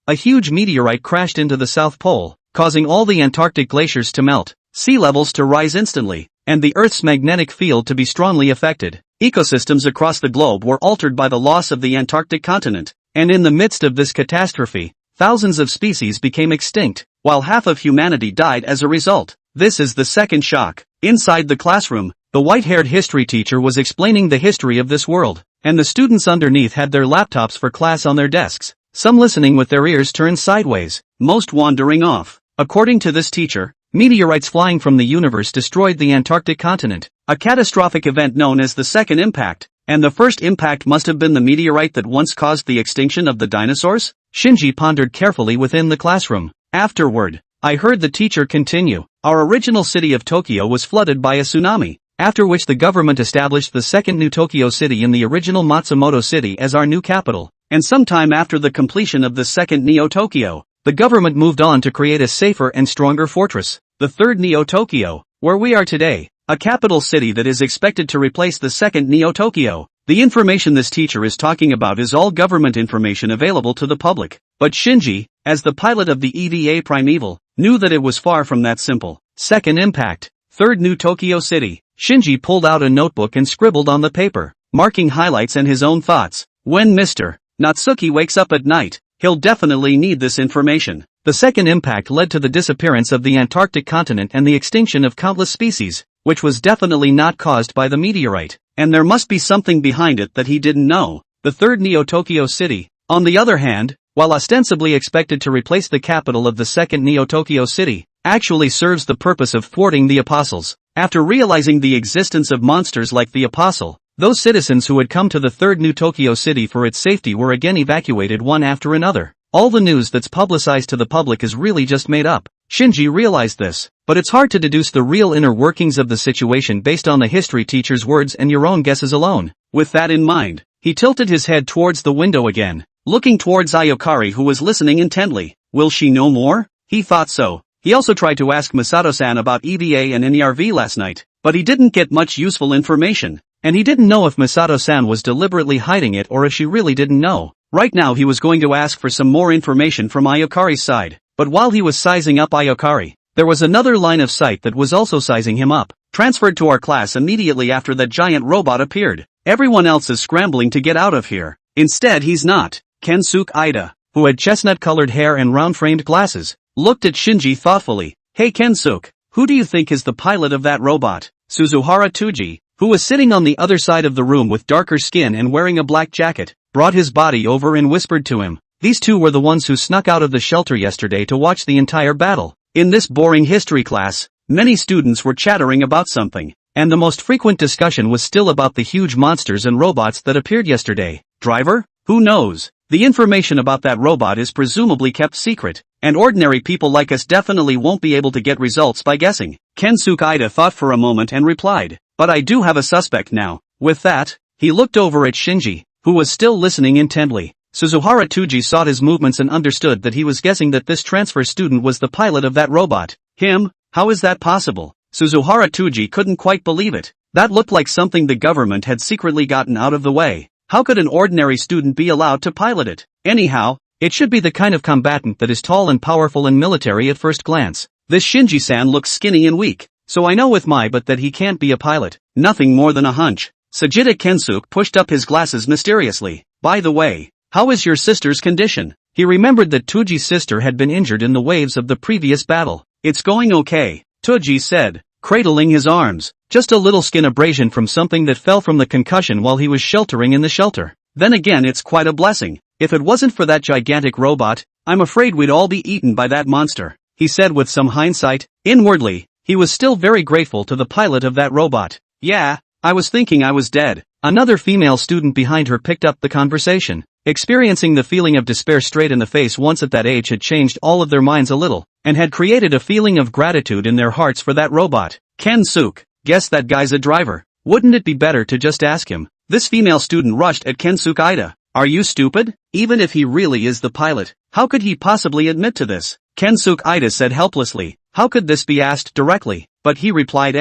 a huge meteorite crashed into the South Pole, causing all the Antarctic glaciers to melt, sea levels to rise instantly, and the Earth's magnetic field to be strongly affected. Ecosystems across the globe were altered by the loss of the Antarctic continent, and in the midst of this catastrophe, thousands of species became extinct, while half of humanity died as a result. This is the second shock. Inside the classroom, the white-haired history teacher was explaining the history of this world, and the students underneath had their laptops for class on their desks, some listening with their ears turned sideways, most wandering off. According to this teacher, meteorites flying from the universe destroyed the Antarctic continent, a catastrophic event known as the second impact, and the first impact must have been the meteorite that once caused the extinction of the dinosaurs? Shinji pondered carefully within the classroom. Afterward, I heard the teacher continue. Our original city of Tokyo was flooded by a tsunami, after which the government established the second New Tokyo City in the original Matsumoto City as our new capital, and sometime after the completion of the second Neo-Tokyo, the government moved on to create a safer and stronger fortress, the third Neo-Tokyo, where we are today, a capital city that is expected to replace the second Neo-Tokyo. The information this teacher is talking about is all government information available to the public, but Shinji, as the pilot of the EVA Primeval, knew that it was far from that simple. Second impact, third New Tokyo City. Shinji pulled out a notebook and scribbled on the paper, marking highlights and his own thoughts. When Mr. Natsuki wakes up at night, he'll definitely need this information. The second impact led to the disappearance of the Antarctic continent and the extinction of countless species, which was definitely not caused by the meteorite, and there must be something behind it that he didn't know. The third Neo-Tokyo City, on the other hand, while ostensibly expected to replace the capital of the second Neo-Tokyo City, actually serves the purpose of thwarting the apostles. After realizing the existence of monsters like the apostle, those citizens who had come to the third New Tokyo City for its safety were again evacuated one after another. All the news that's publicized to the public is really just made up. Shinji realized this, but it's hard to deduce the real inner workings of the situation based on the history teacher's words and your own guesses alone. With that in mind, he tilted his head towards the window again, looking towards Ayakari who was listening intently. Will she know more? He thought so. He also tried to ask Masato-san about EVA and NERV last night, but he didn't get much useful information, and he didn't know if Masato-san was deliberately hiding it or if she really didn't know. Right now he was going to ask for some more information from Ayakari's side, but while he was sizing up Ayakari, there was another line of sight that was also sizing him up. Transferred to our class immediately after that giant robot appeared. Everyone else is scrambling to get out of here. Instead he's not. Kensuke Ida, who had chestnut-colored hair and round-framed glasses, looked at Shinji thoughtfully. Hey Kensuke, who do you think is the pilot of that robot? Suzuhara Tsuji, who was sitting on the other side of the room with darker skin and wearing a black jacket, brought his body over and whispered to him. These two were the ones who snuck out of the shelter yesterday to watch the entire battle. In this boring history class, many students were chattering about something, and the most frequent discussion was still about the huge monsters and robots that appeared yesterday. Driver? Who knows? The information about that robot is presumably kept secret, and ordinary people like us definitely won't be able to get results by guessing. Kensuke Ida thought for a moment and replied, but I do have a suspect now. With that, he looked over at Shinji, who was still listening intently. Suzuhara Tsuji saw his movements and understood that he was guessing that this transfer student was the pilot of that robot. Him? How is that possible? Suzuhara Tsuji couldn't quite believe it. That looked like something the government had secretly gotten out of the way. How could an ordinary student be allowed to pilot it? Anyhow, it should be the kind of combatant that is tall and powerful and military at first glance. This Shinji-san looks skinny and weak, so I know with my butt that he can't be a pilot. Nothing more than a hunch. Sajida Kensuke pushed up his glasses mysteriously. By the way, how is your sister's condition? He remembered that Tsuji's sister had been injured in the waves of the previous battle. It's going okay, Tsuji said, cradling his arms. Just a little skin abrasion from something that fell from the concussion while he was sheltering in the shelter. Then again, it's quite a blessing. If it wasn't for that gigantic robot, I'm afraid we'd all be eaten by that monster, he said with some hindsight. Inwardly, he was still very grateful to the pilot of that robot. Yeah, I was thinking I was dead. Another female student behind her picked up the conversation. Experiencing the feeling of despair straight in the face once at that age had changed all of their minds a little, and had created a feeling of gratitude in their hearts for that robot. Ken-suk, guess that guy's a driver. Wouldn't it be better to just ask him? This female student rushed at Ken-suk Ida. Are you stupid? Even if he really is the pilot, how could he possibly admit to this? Ken-suk Ida said helplessly. How could this be asked directly? But he replied,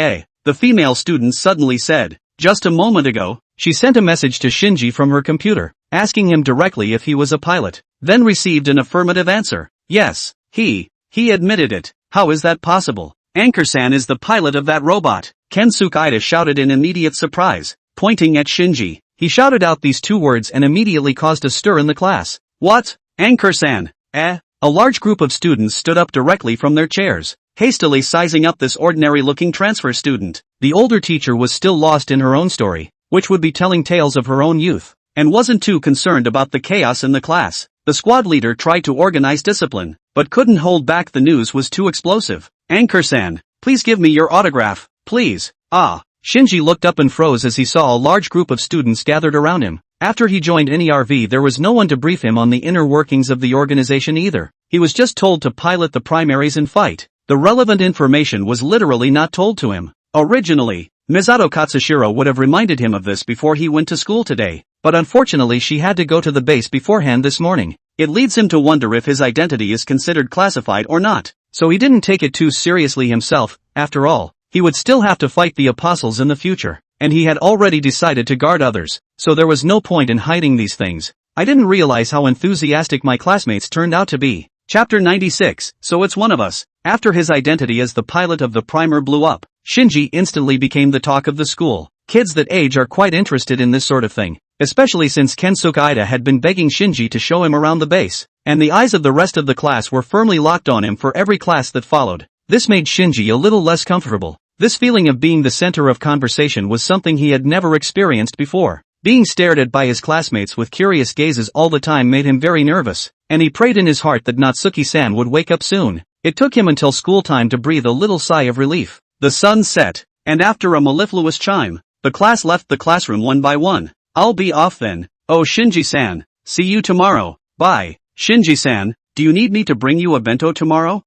The female student suddenly said, just a moment ago, she sent a message to Shinji from her computer, asking him directly if he was a pilot, then received an affirmative answer. Yes, he admitted it. How is that possible? Anchor-san is the pilot of that robot. Ken-suk Ida shouted in immediate surprise, pointing at Shinji. He shouted out these two words and immediately caused a stir in the class. What? Anchor-san? A large group of students stood up directly from their chairs, hastily sizing up this ordinary-looking transfer student. The older teacher was still lost in her own story, which would be telling tales of her own youth, and wasn't too concerned about the chaos in the class. The squad leader tried to organize discipline, but couldn't hold back. The news was too explosive. Anchor-san, please give me your autograph, please. Shinji looked up and froze as he saw a large group of students gathered around him. After he joined NERV, there was no one to brief him on the inner workings of the organization either. He was just told to pilot the primaries and fight. The relevant information was literally not told to him. Originally, Misato Katsushiro would have reminded him of this before he went to school today, but unfortunately she had to go to the base beforehand this morning. It leads him to wonder if his identity is considered classified or not, so he didn't take it too seriously himself. After all, he would still have to fight the apostles in the future, and he had already decided to guard others, so there was no point in hiding these things. I didn't realize how enthusiastic my classmates turned out to be. Chapter 96, So it's one of us. After his identity as the pilot of the primer blew up, Shinji instantly became the talk of the school. Kids that age are quite interested in this sort of thing, especially since Ken-suk Ida had been begging Shinji to show him around the base, and the eyes of the rest of the class were firmly locked on him for every class that followed. This made Shinji a little less comfortable. This feeling of being the center of conversation was something he had never experienced before. Being stared at by his classmates with curious gazes all the time made him very nervous, and he prayed in his heart that Natsuki-san would wake up soon. It took him until school time to breathe a little sigh of relief. The sun set, and after a mellifluous chime, the class left the classroom one by one. I'll be off then. Oh Shinji-san, see you tomorrow. Bye. Shinji-san, do you need me to bring you a bento tomorrow?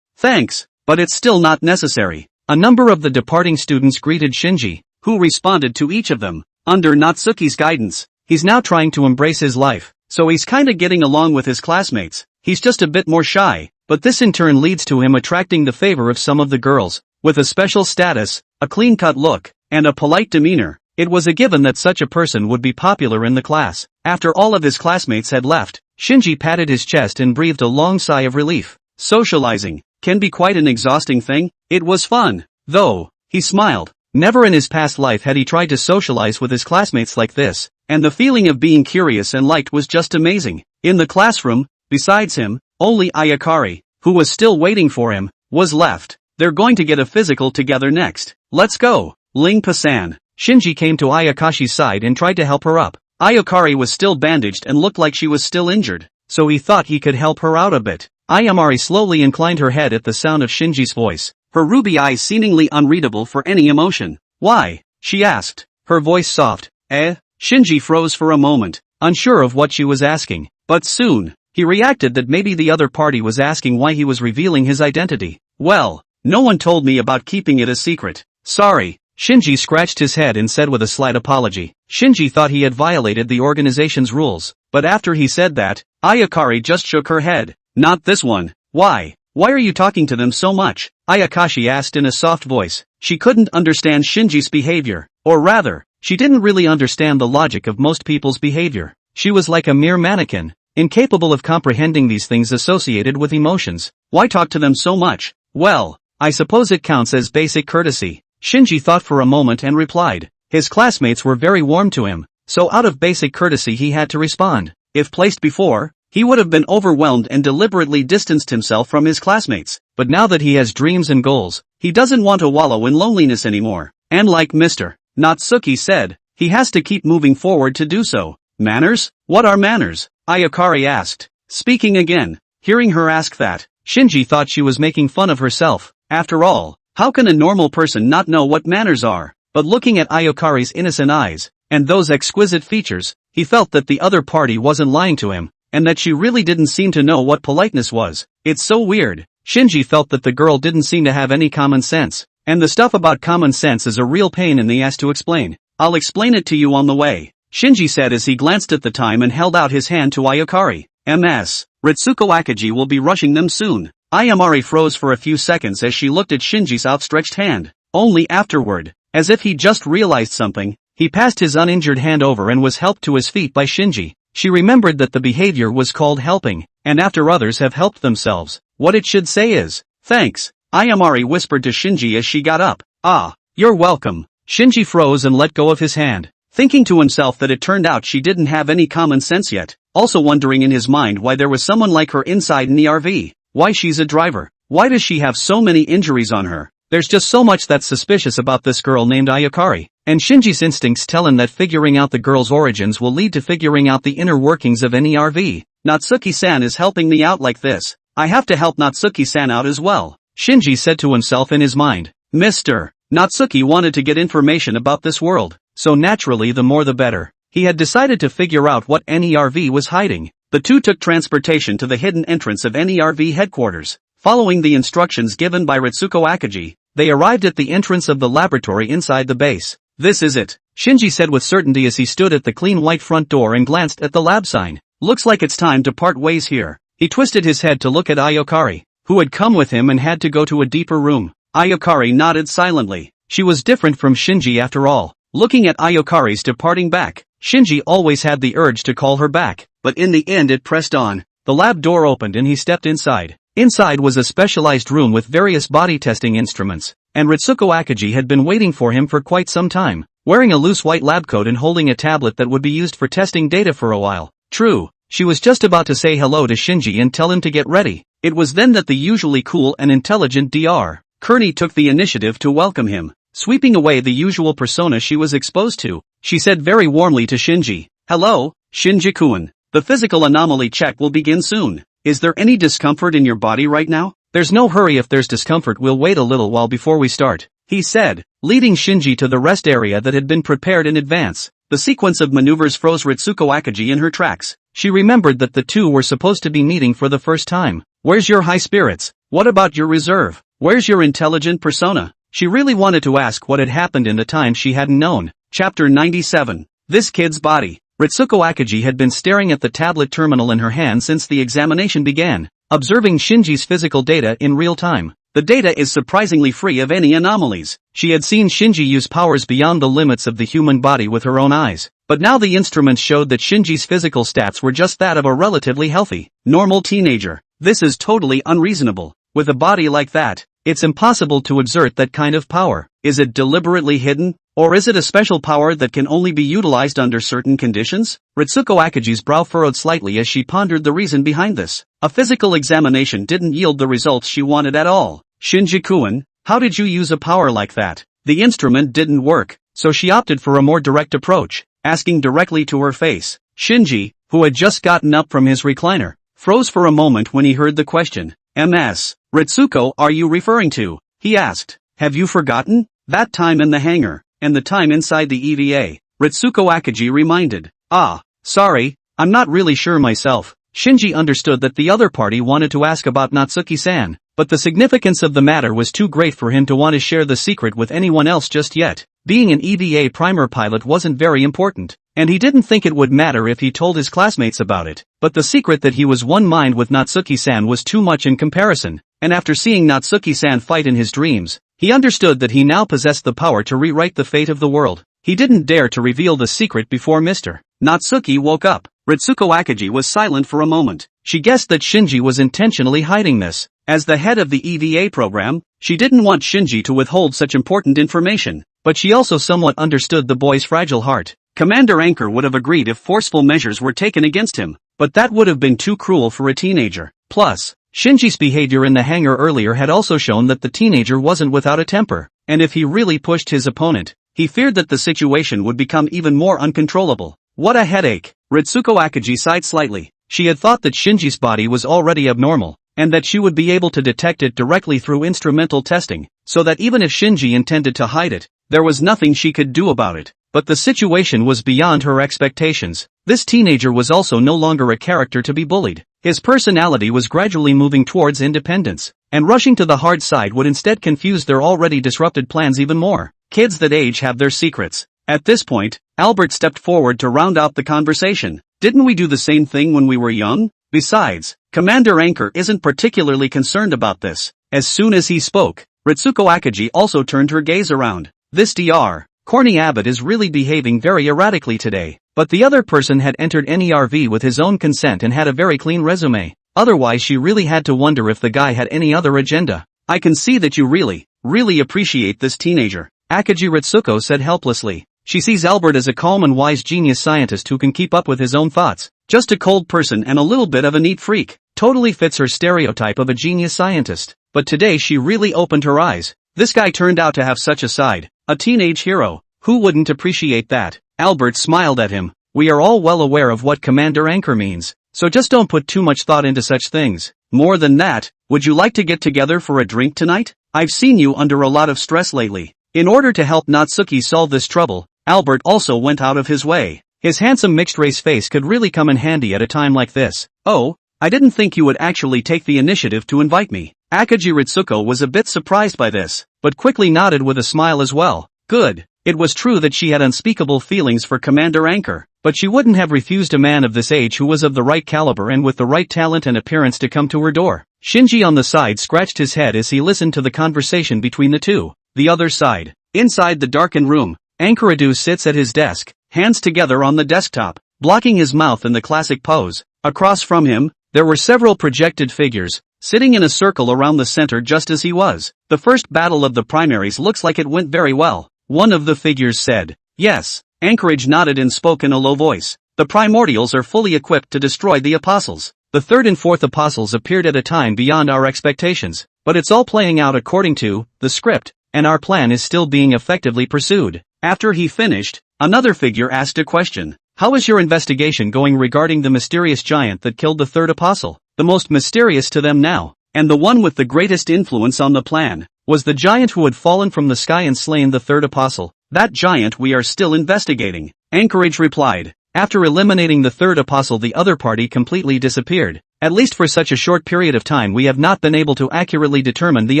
Thanks, but it's still not necessary. A number of the departing students greeted Shinji, who responded to each of them. Under Natsuki's guidance, he's now trying to embrace his life, so he's kinda getting along with his classmates. He's just a bit more shy, but this in turn leads to him attracting the favor of some of the girls. With a special status, a clean-cut look, and a polite demeanor, it was a given that such a person would be popular in the class. After all of his classmates had left, Shinji patted his chest and breathed a long sigh of relief. Socializing can be quite an exhausting thing. It was fun, though. He smiled. Never in his past life had he tried to socialize with his classmates like this, and the feeling of being curious and liked was just amazing. In the classroom, besides him, only Ayakari, who was still waiting for him, was left. They're going to get a physical together next. Let's go. Ling-pa-san. Shinji came to Ayakashi's side and tried to help her up. Ayakari was still bandaged and looked like she was still injured, so he thought he could help her out a bit. Ayamari slowly inclined her head at the sound of Shinji's voice, her ruby eyes seemingly unreadable for any emotion. Why? She asked, her voice soft. Shinji froze for a moment, unsure of what she was asking, but soon, he reacted that maybe the other party was asking why he was revealing his identity. Well, no one told me about keeping it a secret. Sorry. Shinji scratched his head and said with a slight apology. Shinji thought he had violated the organization's rules, but after he said that, Ayakari just shook her head. Not this one. Why? Why are you talking to them so much? Ayakashi asked in a soft voice. She couldn't understand Shinji's behavior, or rather, she didn't really understand the logic of most people's behavior. She was like a mere mannequin, incapable of comprehending these things associated with emotions. Why talk to them so much? Well, I suppose it counts as basic courtesy. Shinji thought for a moment and replied. His classmates were very warm to him, so out of basic courtesy he had to respond. If placed before, he would have been overwhelmed and deliberately distanced himself from his classmates. But now that he has dreams and goals, he doesn't want to wallow in loneliness anymore. And like Mr. Natsuki said, he has to keep moving forward to do so. Manners? What are manners? Ayakari asked. Speaking again. Hearing her ask that, Shinji thought she was making fun of herself. After all, how can a normal person not know what manners are? But looking at Ayakari's innocent eyes, and those exquisite features, he felt that the other party wasn't lying to him, and that she really didn't seem to know what politeness was. It's so weird. Shinji felt that the girl didn't seem to have any common sense. And the stuff about common sense is a real pain in the ass to explain. I'll explain it to you on the way, Shinji said as he glanced at the time and held out his hand to Ayakari. Ms. Ritsuko Akagi will be rushing them soon. Ayamari froze for a few seconds as she looked at Shinji's outstretched hand. Only afterward, as if he just realized something, he passed his uninjured hand over and was helped to his feet by Shinji. She remembered that the behavior was called helping, and after others have helped themselves, what it should say is, thanks. Ayamari whispered to Shinji as she got up. Ah, you're welcome. Shinji froze and let go of his hand, thinking to himself that it turned out she didn't have any common sense yet, also wondering in his mind why there was someone like her inside an ERV, why she's a driver, why does she have so many injuries on her. There's just so much that's suspicious about this girl named Ayakari, and Shinji's instincts tell him that figuring out the girl's origins will lead to figuring out the inner workings of an ERV. Natsuki-san is helping me out like this. I have to help Natsuki-san out as well, Shinji said to himself in his mind. Mr. Natsuki wanted to get information about this world, so naturally the more the better. He had decided to figure out what NERV was hiding. The two took transportation to the hidden entrance of NERV headquarters. Following the instructions given by Ritsuko Akagi, they arrived at the entrance of the laboratory inside the base. This is it, Shinji said with certainty as he stood at the clean white front door and glanced at the lab sign. Looks like it's time to part ways here. He twisted his head to look at Ayakari, who had come with him and had to go to a deeper room. Ayakari nodded silently. She was different from Shinji after all. Looking at Ayakari's departing back, Shinji always had the urge to call her back, but in the end it pressed on. The lab door opened and he stepped inside. Inside was a specialized room with various body testing instruments, and Ritsuko Akagi had been waiting for him for quite some time, wearing a loose white lab coat and holding a tablet that would be used for testing data for a while. True, she was just about to say hello to Shinji and tell him to get ready. It was then that the usually cool and intelligent Dr. Kearney took the initiative to welcome him, sweeping away the usual persona she was exposed to. She said very warmly to Shinji, "Hello, Shinji-kun. The physical anomaly check will begin soon. Is there any discomfort in your body right now?" "There's no hurry. If there's discomfort we'll wait a little while before we start," he said, leading Shinji to the rest area that had been prepared in advance. The sequence of maneuvers froze Ritsuko Akagi in her tracks. She remembered that the two were supposed to be meeting for the first time. Where's your high spirits? What about your reserve? Where's your intelligent persona? She really wanted to ask what had happened in the time she hadn't known. Chapter 97. This kid's body. Ritsuko Akagi had been staring at the tablet terminal in her hand since the examination began, observing Shinji's physical data in real time. The data is surprisingly free of any anomalies. She had seen Shinji use powers beyond the limits of the human body with her own eyes, but now the instruments showed that Shinji's physical stats were just that of a relatively healthy, normal teenager. This is totally unreasonable. With a body like that, it's impossible to exert that kind of power. Is it deliberately hidden? Or is it a special power that can only be utilized under certain conditions? Ritsuko Akagi's brow furrowed slightly as she pondered the reason behind this. A physical examination didn't yield the results she wanted at all. Shinji-kun, how did you use a power like that? The instrument didn't work, so she opted for a more direct approach, asking directly to her face. Shinji, who had just gotten up from his recliner, froze for a moment when he heard the question. Ms. Ritsuko, are you referring to? He asked. Have you forgotten? That time in the hangar, and the time inside the EVA. Ritsuko Akagi reminded. Ah, sorry, I'm not really sure myself. Shinji understood that the other party wanted to ask about Natsuki-san, but the significance of the matter was too great for him to want to share the secret with anyone else just yet. Being an EVA primer pilot wasn't very important, and he didn't think it would matter if he told his classmates about it, but the secret that he was one mind with Natsuki-san was too much in comparison, and after seeing Natsuki-san fight in his dreams, he understood that he now possessed the power to rewrite the fate of the world. He didn't dare to reveal the secret before Mr. Natsuki woke up. Ritsuko Akagi was silent for a moment. She guessed that Shinji was intentionally hiding this. As the head of the EVA program, she didn't want Shinji to withhold such important information, but she also somewhat understood the boy's fragile heart. Commander Anchor would have agreed if forceful measures were taken against him, but that would have been too cruel for a teenager. Plus, Shinji's behavior in the hangar earlier had also shown that the teenager wasn't without a temper, and if he really pushed his opponent, he feared that the situation would become even more uncontrollable. What a headache! Ritsuko Akagi sighed slightly. She had thought that Shinji's body was already abnormal, and that she would be able to detect it directly through instrumental testing, so that even if Shinji intended to hide it, there was nothing she could do about it. But the situation was beyond her expectations. This teenager was also no longer a character to be bullied. His personality was gradually moving towards independence, and rushing to the hard side would instead confuse their already disrupted plans even more. Kids that age have their secrets. At this point, Albert stepped forward to round out the conversation. Didn't we do the same thing when we were young? Besides, Commander Anchor isn't particularly concerned about this. As soon as he spoke, Ritsuko Akagi also turned her gaze around. This Dr. Corny Abbott is really behaving very erratically today. But the other person had entered NERV with his own consent and had a very clean resume. Otherwise she really had to wonder if the guy had any other agenda. I can see that you really appreciate this teenager, Akagi Ritsuko said helplessly. She sees Albert as a calm and wise genius scientist who can keep up with his own thoughts. Just a cold person and a little bit of a neat freak. Totally fits her stereotype of a genius scientist. But today she really opened her eyes. This guy turned out to have such a side. A teenage hero. Who wouldn't appreciate that? Albert smiled at him. We are all well aware of what Commander Anchor means, so just don't put too much thought into such things. More than that, would you like to get together for a drink tonight? I've seen you under a lot of stress lately. In order to help Natsuki solve this trouble, Albert also went out of his way. His handsome mixed-race face could really come in handy at a time like this. Oh, I didn't think you would actually take the initiative to invite me. Akagi Ritsuko was a bit surprised by this, but quickly nodded with a smile as well. Good. It was true that she had unspeakable feelings for Commander Anchor, but she wouldn't have refused a man of this age who was of the right caliber and with the right talent and appearance to come to her door. Shinji on the side scratched his head as he listened to the conversation between the two. The other side. Inside the darkened room, Anchoradu sits at his desk, hands together on the desktop, blocking his mouth in the classic pose. Across from him, there were several projected figures, sitting in a circle around the center just as he was. The first battle of the primaries looks like it went very well. One of the figures said. Yes. Anchorage nodded and spoke in a low voice. The primordials are fully equipped to destroy the apostles. The third and fourth apostles appeared at a time beyond our expectations, but it's all playing out according to the script, and our plan is still being effectively pursued. After he finished, another figure asked a question. How is your investigation going regarding the mysterious giant that killed the third apostle? The most mysterious to them now, and the one with the greatest influence on the plan, was the giant who had fallen from the sky and slain the third apostle. That giant we are still investigating, Anchorage replied. After eliminating the third apostle, the other party completely disappeared. At least for such a short period of time we have not been able to accurately determine the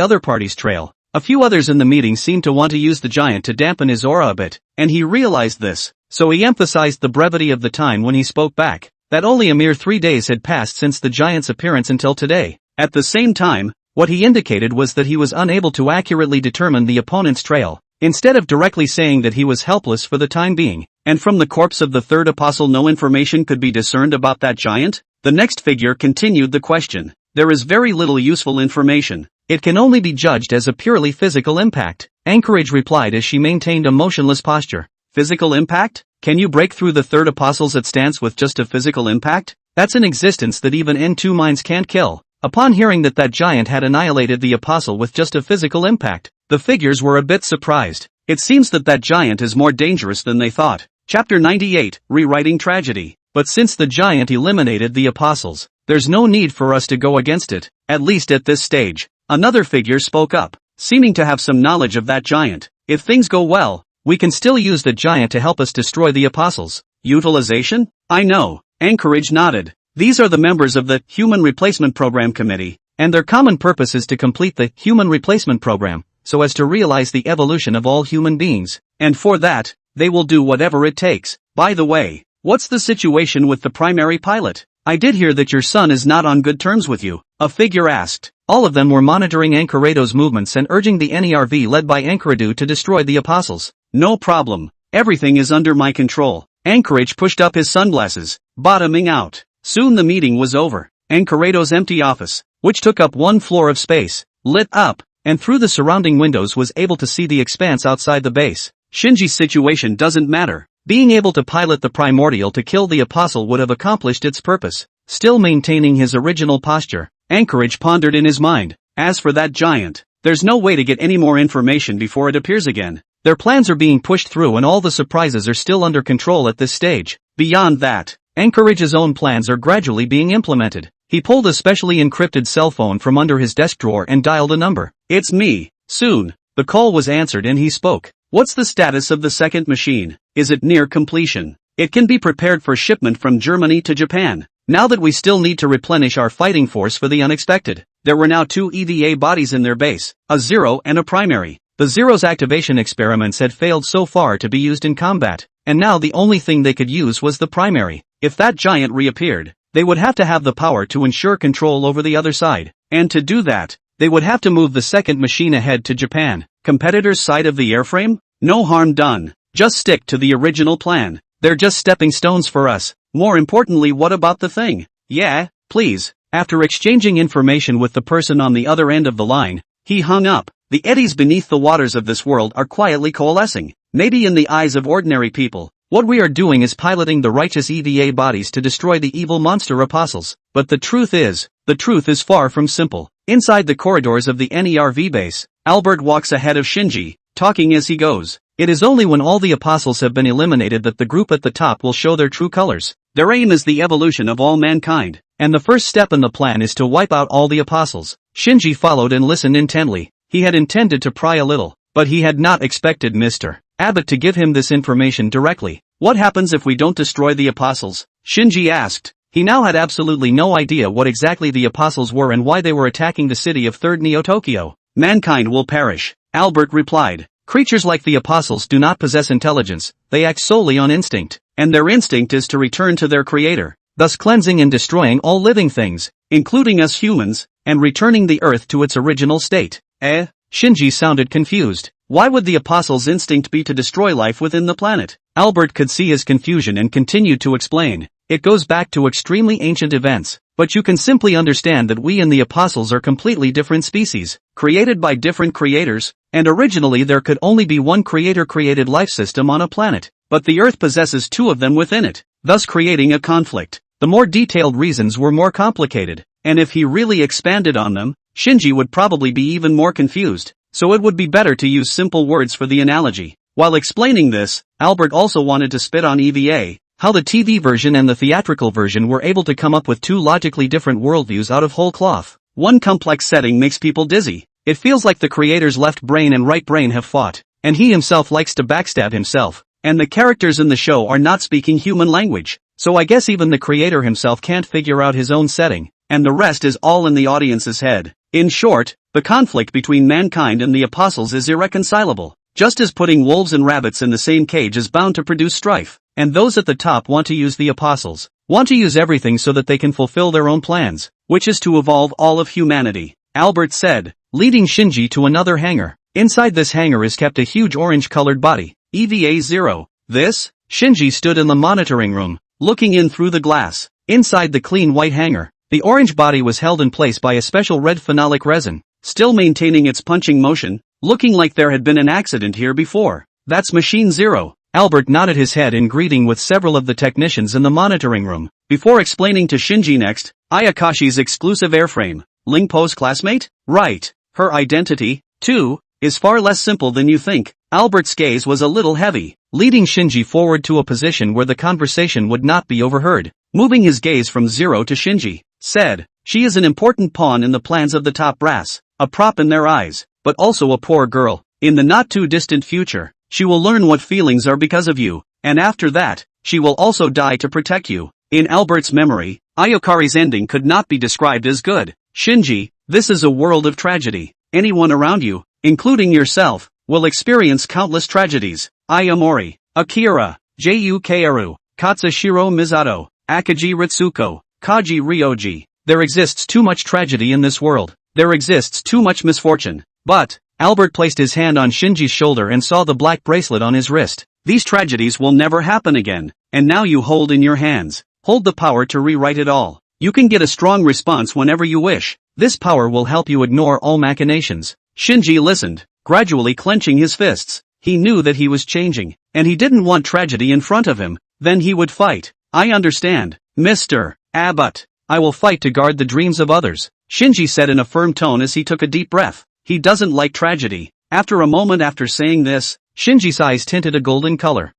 other party's trail. A few others in the meeting seemed to want to use the giant to dampen his aura a bit, and he realized this, so he emphasized the brevity of the time when he spoke back, that only a mere 3 days had passed since the giant's appearance until today. At the same time, what he indicated was that he was unable to accurately determine the opponent's trail, instead of directly saying that he was helpless for the time being, and from the corpse of the third apostle no information could be discerned about that giant? The next figure continued the question. There is very little useful information. It can only be judged as a purely physical impact, Anchorage replied as she maintained a motionless posture. Physical impact? Can you break through the third apostle's stance with just a physical impact? That's an existence that even N2 minds can't kill. Upon hearing that that giant had annihilated the apostle with just a physical impact, the figures were a bit surprised. It seems that that giant is more dangerous than they thought. Chapter 98, Rewriting Tragedy. But since the giant eliminated the apostles, there's no need for us to go against it, at least at this stage. Another figure spoke up, seeming to have some knowledge of that giant. If things go well, we can still use the giant to help us destroy the apostles. Utilization? I know. Anchorage nodded. These are the members of the Human Replacement Program Committee, and their common purpose is to complete the Human Replacement Program, so as to realize the evolution of all human beings, and for that, they will do whatever it takes. By the way, what's the situation with the primary pilot? I did hear that your son is not on good terms with you, a figure asked. All of them were monitoring Anchorado's movements and urging the NERV led by Anchorado to destroy the apostles. No problem. Everything is under my control. Anchorage pushed up his sunglasses, bottoming out. Soon the meeting was over. Anchorado's empty office, which took up 1 floor of space, lit up, and through the surrounding windows was able to see the expanse outside the base. Shinji's situation doesn't matter. Being able to pilot the primordial to kill the apostle would have accomplished its purpose. Still maintaining his original posture, Anchorage pondered in his mind. As for that giant, there's no way to get any more information before it appears again. Their plans are being pushed through and all the surprises are still under control at this stage. Beyond that, Anchorage's own plans are gradually being implemented. He pulled a specially encrypted cell phone from under his desk drawer and dialed a number. It's me. Soon. The call was answered and he spoke. What's the status of the second machine? Is it near completion? It can be prepared for shipment from Germany to Japan. Now that we still need to replenish our fighting force for the unexpected. There were now 2 EVA bodies in their base, a Zero and a Primary. The Zero's activation experiments had failed so far to be used in combat, and now the only thing they could use was the Primary. If that giant reappeared, they would have to have the power to ensure control over the other side, and to do that, they would have to move the second machine ahead to Japan. Competitor's side of the airframe? No harm done. Just stick to the original plan. They're just stepping stones for us. More importantly, what about the thing? Yeah, please. After exchanging information with the person on the other end of the line, he hung up. The eddies beneath the waters of this world are quietly coalescing. Maybe in the eyes of ordinary people, what we are doing is piloting the righteous EVA bodies to destroy the evil monster apostles. But the truth is far from simple. Inside the corridors of the NERV base, Albert walks ahead of Shinji, talking as he goes. It is only when all the apostles have been eliminated that the group at the top will show their true colors. Their aim is the evolution of all mankind, and the first step in the plan is to wipe out all the apostles. Shinji followed and listened intently. He had intended to pry a little, but he had not expected Mr. Abbott to give him this information directly. What happens if we don't destroy the apostles? Shinji asked. He now had absolutely no idea what exactly the apostles were and why they were attacking the city of 3rd Neo-Tokyo. Mankind will perish, Albert replied. Creatures like the apostles do not possess intelligence, they act solely on instinct, and their instinct is to return to their creator, thus cleansing and destroying all living things, including us humans, and returning the earth to its original state. Shinji sounded confused. Why would the apostles' instinct be to destroy life within the planet? Albert could see his confusion and continued to explain. It goes back to extremely ancient events, but you can simply understand that we and the apostles are completely different species, created by different creators, and originally there could only be one creator-created life system on a planet, but the Earth possesses 2 of them within it, thus creating a conflict. The more detailed reasons were more complicated, and if he really expanded on them, Shinji would probably be even more confused, so it would be better to use simple words for the analogy. While explaining this, Albert also wanted to spit on EVA, how the TV version and the theatrical version were able to come up with 2 logically different worldviews out of whole cloth. One complex setting makes people dizzy. It feels like the creator's left brain and right brain have fought, and he himself likes to backstab himself, and the characters in the show are not speaking human language, so I guess even the creator himself can't figure out his own setting, and the rest is all in the audience's head. In short, the conflict between mankind and the apostles is irreconcilable, just as putting wolves and rabbits in the same cage is bound to produce strife. And those at the top want to use the apostles, want to use everything so that they can fulfill their own plans, which is to evolve all of humanity, Albert said, leading Shinji to another hangar. Inside this hangar is kept a huge orange-colored body, EVA-0. This? Shinji stood in the monitoring room, looking in through the glass. Inside the clean white hangar, the orange body was held in place by a special red phenolic resin, still maintaining its punching motion, looking like there had been an accident here before. That's Machine 0. Albert nodded his head in greeting with several of the technicians in the monitoring room, before explaining to Shinji next, Ayakashi's exclusive airframe, Lingpo's classmate? Right. Her identity, too, is far less simple than you think. Albert's gaze was a little heavy, leading Shinji forward to a position where the conversation would not be overheard. Moving his gaze from Zero to Shinji, said, she is an important pawn in the plans of the top brass, a prop in their eyes, but also a poor girl. In the not-too-distant future, she will learn what feelings are because of you, and after that, she will also die to protect you. In Albert's memory, Ayakari's ending could not be described as good. Shinji, this is a world of tragedy. Anyone around you, including yourself, will experience countless tragedies. Ayamori, Akira, Jukaru, Katsushiro Misato, Akaji Ritsuko, Kaji Ryoji. There exists too much tragedy in this world. There exists too much misfortune. But, Albert placed his hand on Shinji's shoulder and saw the black bracelet on his wrist. These tragedies will never happen again, and now you hold in your hands. Hold the power to rewrite it all. You can get a strong response whenever you wish. This power will help you ignore all machinations. Shinji listened, gradually clenching his fists. He knew that he was changing, and he didn't want tragedy in front of him. Then he would fight. I understand, Mr. Abbott. I will fight to guard the dreams of others, Shinji said in a firm tone as he took a deep breath. He doesn't like tragedy. After a moment after saying this, Shinji's eyes tinted a golden color.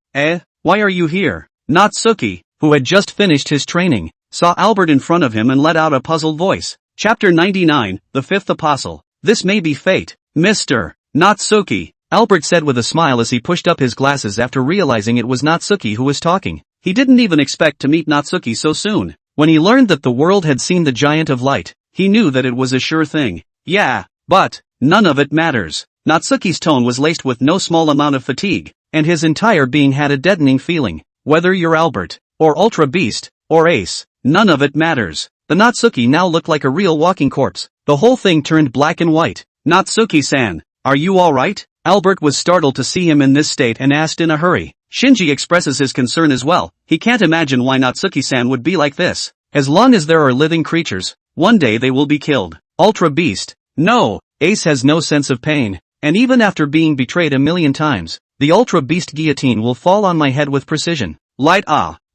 Why are you here? Natsuki, who had just finished his training, saw Albert in front of him and let out a puzzled voice. Chapter 99, The Fifth Apostle. This may be fate, Mr. Natsuki, Albert said with a smile as he pushed up his glasses after realizing it was Natsuki who was talking. He didn't even expect to meet Natsuki so soon. When he learned that the world had seen the Giant of Light, he knew that it was a sure thing. Yeah, but none of it matters. Natsuki's tone was laced with no small amount of fatigue, and his entire being had a deadening feeling. Whether you're Albert, or Ultra Beast, or Ace, none of it matters. The Natsuki now looked like a real walking corpse. The whole thing turned black and white. Natsuki-san, are you alright? Albert was startled to see him in this state and asked in a hurry. Shinji expresses his concern as well. He can't imagine why Natsuki-san would be like this. As long as there are living creatures, one day they will be killed. Ultra Beast. No, Ace has no sense of pain. And even after being betrayed a million times, the Ultra Beast guillotine will fall on my head with precision. Light.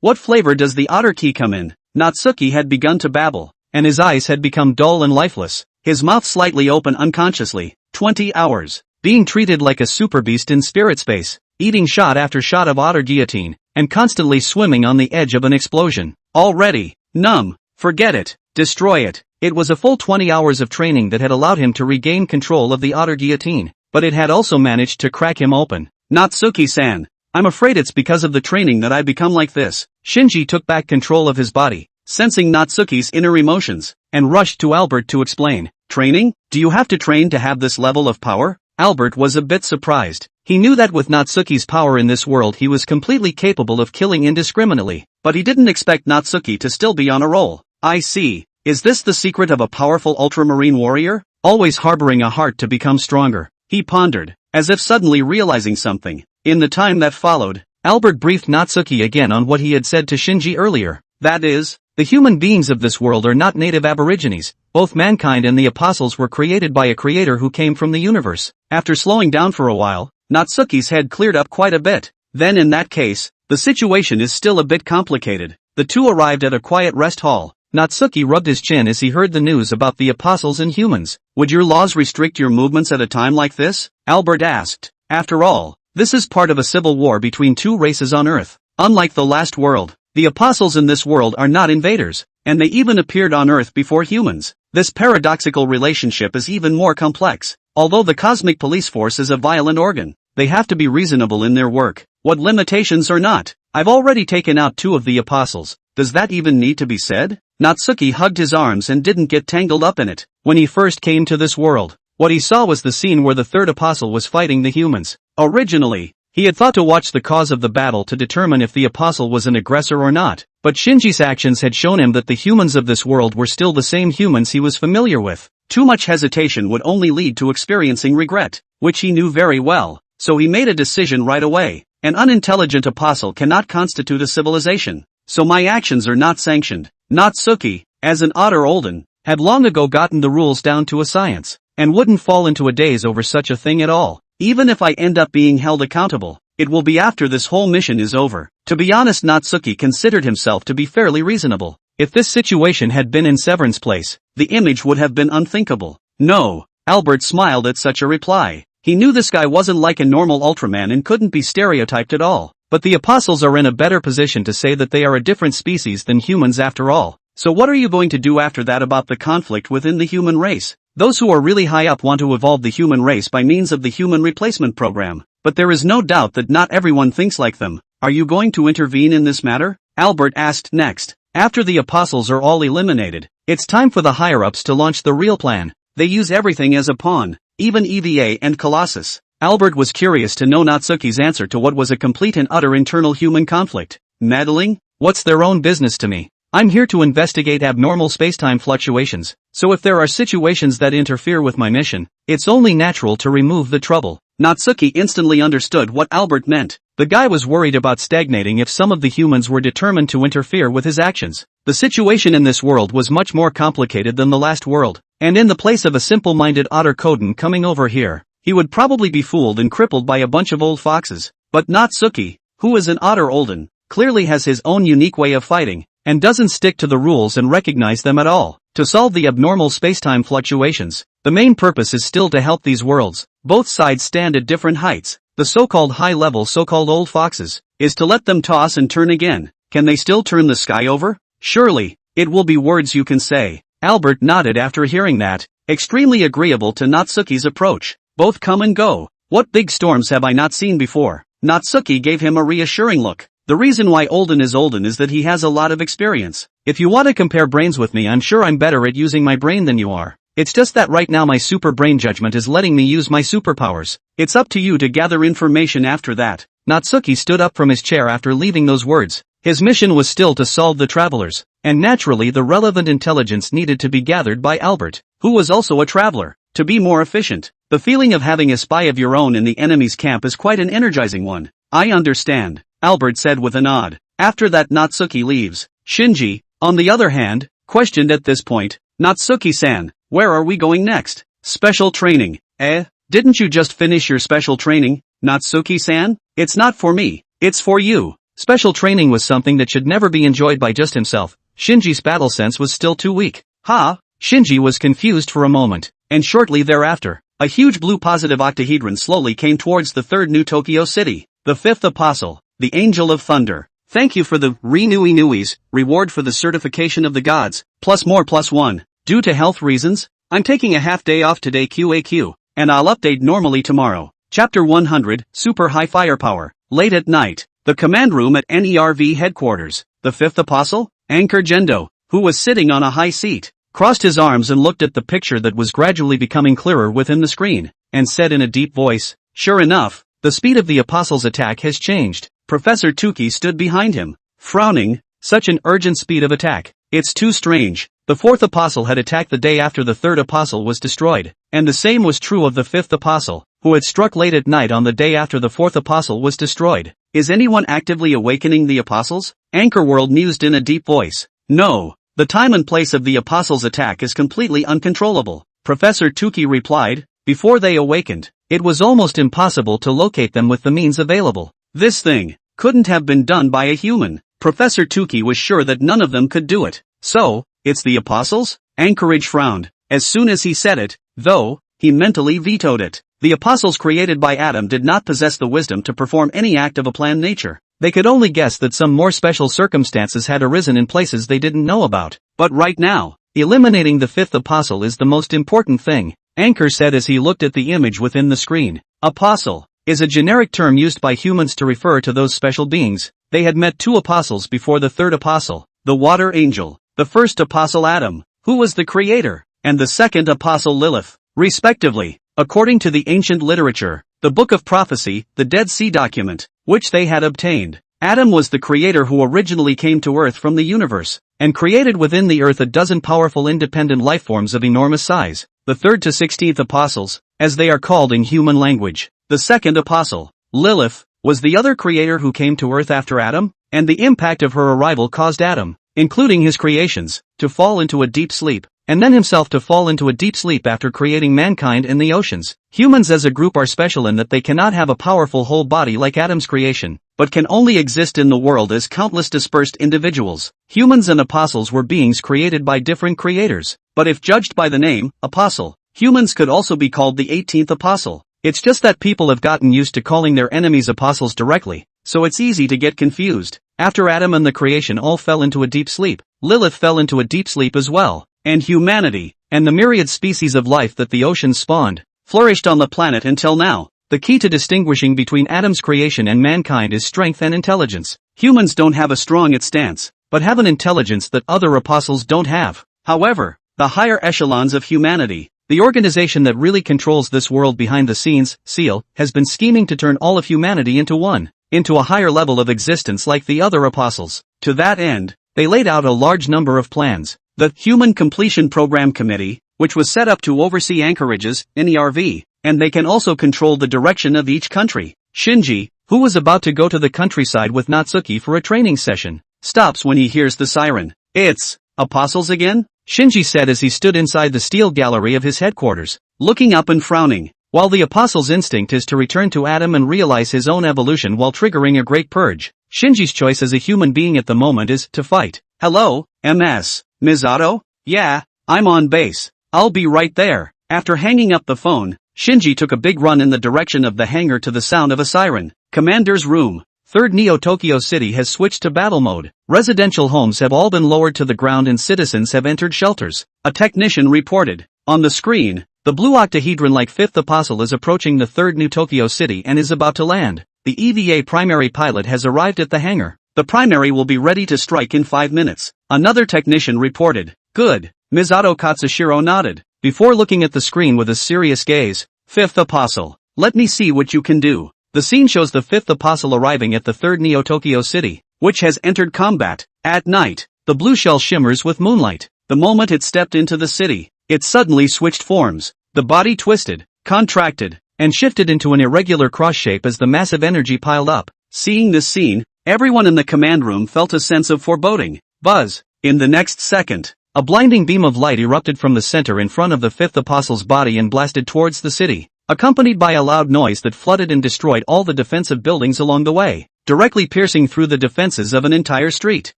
What flavor does the otter key come in? Natsuki had begun to babble, and his eyes had become dull and lifeless, his mouth slightly open unconsciously. 20 hours. Being treated like a super beast in spirit space, eating shot after shot of otter guillotine, and constantly swimming on the edge of an explosion. Already numb. Forget it. Destroy it. It was a full 20 hours of training that had allowed him to regain control of the otter guillotine, but it had also managed to crack him open. Natsuki-san, I'm afraid it's because of the training that I become like this. Shinji took back control of his body, sensing Natsuki's inner emotions, and rushed to Albert to explain. Training? Do you have to train to have this level of power? Albert was a bit surprised. He knew that with Natsuki's power in this world he was completely capable of killing indiscriminately, but he didn't expect Natsuki to still be on a roll. I see. Is this the secret of a powerful ultramarine warrior? Always harboring a heart to become stronger, he pondered, as if suddenly realizing something. In the time that followed, Albert briefed Natsuki again on what he had said to Shinji earlier. That is, the human beings of this world are not native aborigines. Both mankind and the apostles were created by a creator who came from the universe. After slowing down for a while, Natsuki's head cleared up quite a bit. Then in that case, the situation is still a bit complicated. The two arrived at a quiet rest hall. Natsuki rubbed his chin as he heard the news about the apostles and humans. Would your laws restrict your movements at a time like this? Albert asked. After all, this is part of a civil war between two races on Earth. Unlike the last world, the apostles in this world are not invaders, and they even appeared on Earth before humans. This paradoxical relationship is even more complex. Although the cosmic police force is a violent organ, they have to be reasonable in their work. What limitations or not? I've already taken out 2 of the apostles. Does that even need to be said? Natsuki hugged his arms and didn't get tangled up in it. When he first came to this world, what he saw was the scene where the 3rd apostle was fighting the humans. Originally, he had thought to watch the cause of the battle to determine if the apostle was an aggressor or not, but Shinji's actions had shown him that the humans of this world were still the same humans he was familiar with. Too much hesitation would only lead to experiencing regret, which he knew very well, so he made a decision right away. An unintelligent apostle cannot constitute a civilization, so my actions are not sanctioned. Natsuki, as an otter olden, had long ago gotten the rules down to a science, and wouldn't fall into a daze over such a thing at all. Even if I end up being held accountable, it will be after this whole mission is over. To be honest, Natsuki considered himself to be fairly reasonable. If this situation had been in Severin's place, the image would have been unthinkable. No, Albert smiled at such a reply. He knew this guy wasn't like a normal Ultraman and couldn't be stereotyped at all. But the apostles are in a better position to say that they are a different species than humans after all. So what are you going to do after that about the conflict within the human race? Those who are really high up want to evolve the human race by means of the human replacement program. But there is no doubt that not everyone thinks like them. Are you going to intervene in this matter? Albert asked next. After the apostles are all eliminated, it's time for the higher-ups to launch the real plan. They use everything as a pawn, even EVA and Colossus. Albert was curious to know Natsuki's answer to what was a complete and utter internal human conflict. Meddling? What's their own business to me? I'm here to investigate abnormal spacetime fluctuations, so if there are situations that interfere with my mission, it's only natural to remove the trouble. Natsuki instantly understood what Albert meant. The guy was worried about stagnating if some of the humans were determined to interfere with his actions. The situation in this world was much more complicated than the last world, and in the place of a simple-minded otter Koden coming over here, he would probably be fooled and crippled by a bunch of old foxes. But Natsuki, who is an otter olden, clearly has his own unique way of fighting, and doesn't stick to the rules and recognize them at all. To solve the abnormal spacetime fluctuations, the main purpose is still to help these worlds. Both sides stand at different heights. The so-called high-level so-called old foxes is to let them toss and turn again. Can they still turn the sky over? Surely, it will be words you can say. Albert nodded after hearing that, extremely agreeable to Natsuki's approach. Both come and go. What big storms have I not seen before? Natsuki gave him a reassuring look. The reason why Olden is that he has a lot of experience. If you want to compare brains with me, I'm sure I'm better at using my brain than you are. It's just that right now my super brain judgment is letting me use my superpowers. It's up to you to gather information after that. Natsuki stood up from his chair after leaving those words. His mission was still to solve the travelers, and naturally the relevant intelligence needed to be gathered by Albert, who was also a traveler, to be more efficient. The feeling of having a spy of your own in the enemy's camp is quite an energizing one. I understand, Albert said with a nod. After that Natsuki leaves. Shinji, on the other hand, questioned at this point, Natsuki-san, where are we going next? Special training. Didn't you just finish your special training, Natsuki-san? It's not for me, it's for you. Special training was something that should never be enjoyed by just himself. Shinji's battle sense was still too weak. Shinji was confused for a moment, and shortly thereafter, a huge blue positive octahedron slowly came towards the third New Tokyo city. The fifth apostle, the Angel of Thunder. Thank you for the Renui-Nuis, reward for the certification of the gods, +1. Due to health reasons, I'm taking a half day off today QAQ, and I'll update normally tomorrow. Chapter 100, Super High Firepower. Late at night, the command room at NERV headquarters. The fifth apostle, Anchor Gendo, who was sitting on a high seat, crossed his arms and looked at the picture that was gradually becoming clearer within the screen, and said in a deep voice, sure enough, the speed of the apostle's attack has changed. Professor Tuki stood behind him, frowning. Such an urgent speed of attack. It's too strange. The fourth apostle had attacked the day after the third apostle was destroyed, and the same was true of the fifth apostle, who had struck late at night on the day after the fourth apostle was destroyed. Is anyone actively awakening the apostles? Anchor World mused in a deep voice. No, the time and place of the apostles' attack is completely uncontrollable. Professor Tuki replied. Before they awakened, it was almost impossible to locate them with the means available. This thing couldn't have been done by a human. Professor Tuki was sure that none of them could do it. So, it's the apostles? Anchorage frowned. As soon as he said it, though, he mentally vetoed it. The apostles created by Adam did not possess the wisdom to perform any act of a planned nature. They could only guess that some more special circumstances had arisen in places they didn't know about. But right now, eliminating the fifth apostle is the most important thing, Anchor said as he looked at the image within the screen. Apostle is a generic term used by humans to refer to those special beings. They had met two apostles before the third apostle, the water angel, the first apostle Adam, who was the creator, and the second apostle Lilith, respectively. According to the ancient literature, the Book of Prophecy, the Dead Sea document, which they had obtained, Adam was the creator who originally came to Earth from the universe, and created within the Earth a dozen powerful independent lifeforms of enormous size. The 3rd to 16th apostles, as they are called in human language. The second apostle, Lilith, was the other creator who came to Earth after Adam, and the impact of her arrival caused Adam, including his creations, to fall into a deep sleep, and then himself to fall into a deep sleep after creating mankind in the oceans. Humans as a group are special in that they cannot have a powerful whole body like Adam's creation, but can only exist in the world as countless dispersed individuals. Humans and apostles were beings created by different creators, but if judged by the name, apostle, humans could also be called the 18th apostle. It's just that people have gotten used to calling their enemies apostles directly, so it's easy to get confused. After Adam and the creation all fell into a deep sleep, Lilith fell into a deep sleep as well, and humanity, and the myriad species of life that the oceans spawned, flourished on the planet until now. The key to distinguishing between Adam's creation and mankind is strength and intelligence. Humans don't have a strong stance, but have an intelligence that other apostles don't have. However, the higher echelons of humanity, the organization that really controls this world behind the scenes, SEAL, has been scheming to turn all of humanity into a higher level of existence like the other apostles. To that end, they laid out a large number of plans. The Human Completion Program Committee, which was set up to oversee anchorages, NERV, and they can also control the direction of each country. Shinji, who was about to go to the countryside with Natsuki for a training session, stops when he hears the siren. It's apostles again? Shinji said as he stood inside the steel gallery of his headquarters, looking up and frowning. While the apostle's instinct is to return to Adam and realize his own evolution while triggering a great purge, Shinji's choice as a human being at the moment is to fight. Hello, MS. Misato? Yeah, I'm on base. I'll be right there. After hanging up the phone, Shinji took a big run in the direction of the hangar to the sound of a siren. Commander's room. 3rd Neo-Tokyo City has switched to battle mode. Residential homes have all been lowered to the ground and citizens have entered shelters. A technician reported. On the screen, the blue octahedron-like 5th apostle is approaching the 3rd New-Tokyo City and is about to land. The EVA primary pilot has arrived at the hangar. The primary will be ready to strike in 5 minutes. Another technician reported. Good. Misato Katsushiro nodded, before looking at the screen with a serious gaze. 5th apostle. Let me see what you can do. The scene shows the 5th apostle arriving at the 3rd Neo-Tokyo City, which has entered combat. At night, the blue shell shimmers with moonlight. The moment it stepped into the city, it suddenly switched forms. The body twisted, contracted, and shifted into an irregular cross shape as the massive energy piled up. Seeing this scene, everyone in the command room felt a sense of foreboding. Buzz. In the next second, a blinding beam of light erupted from the center in front of the 5th apostle's body and blasted towards the city, accompanied by a loud noise that flooded and destroyed all the defensive buildings along the way, directly piercing through the defenses of an entire street.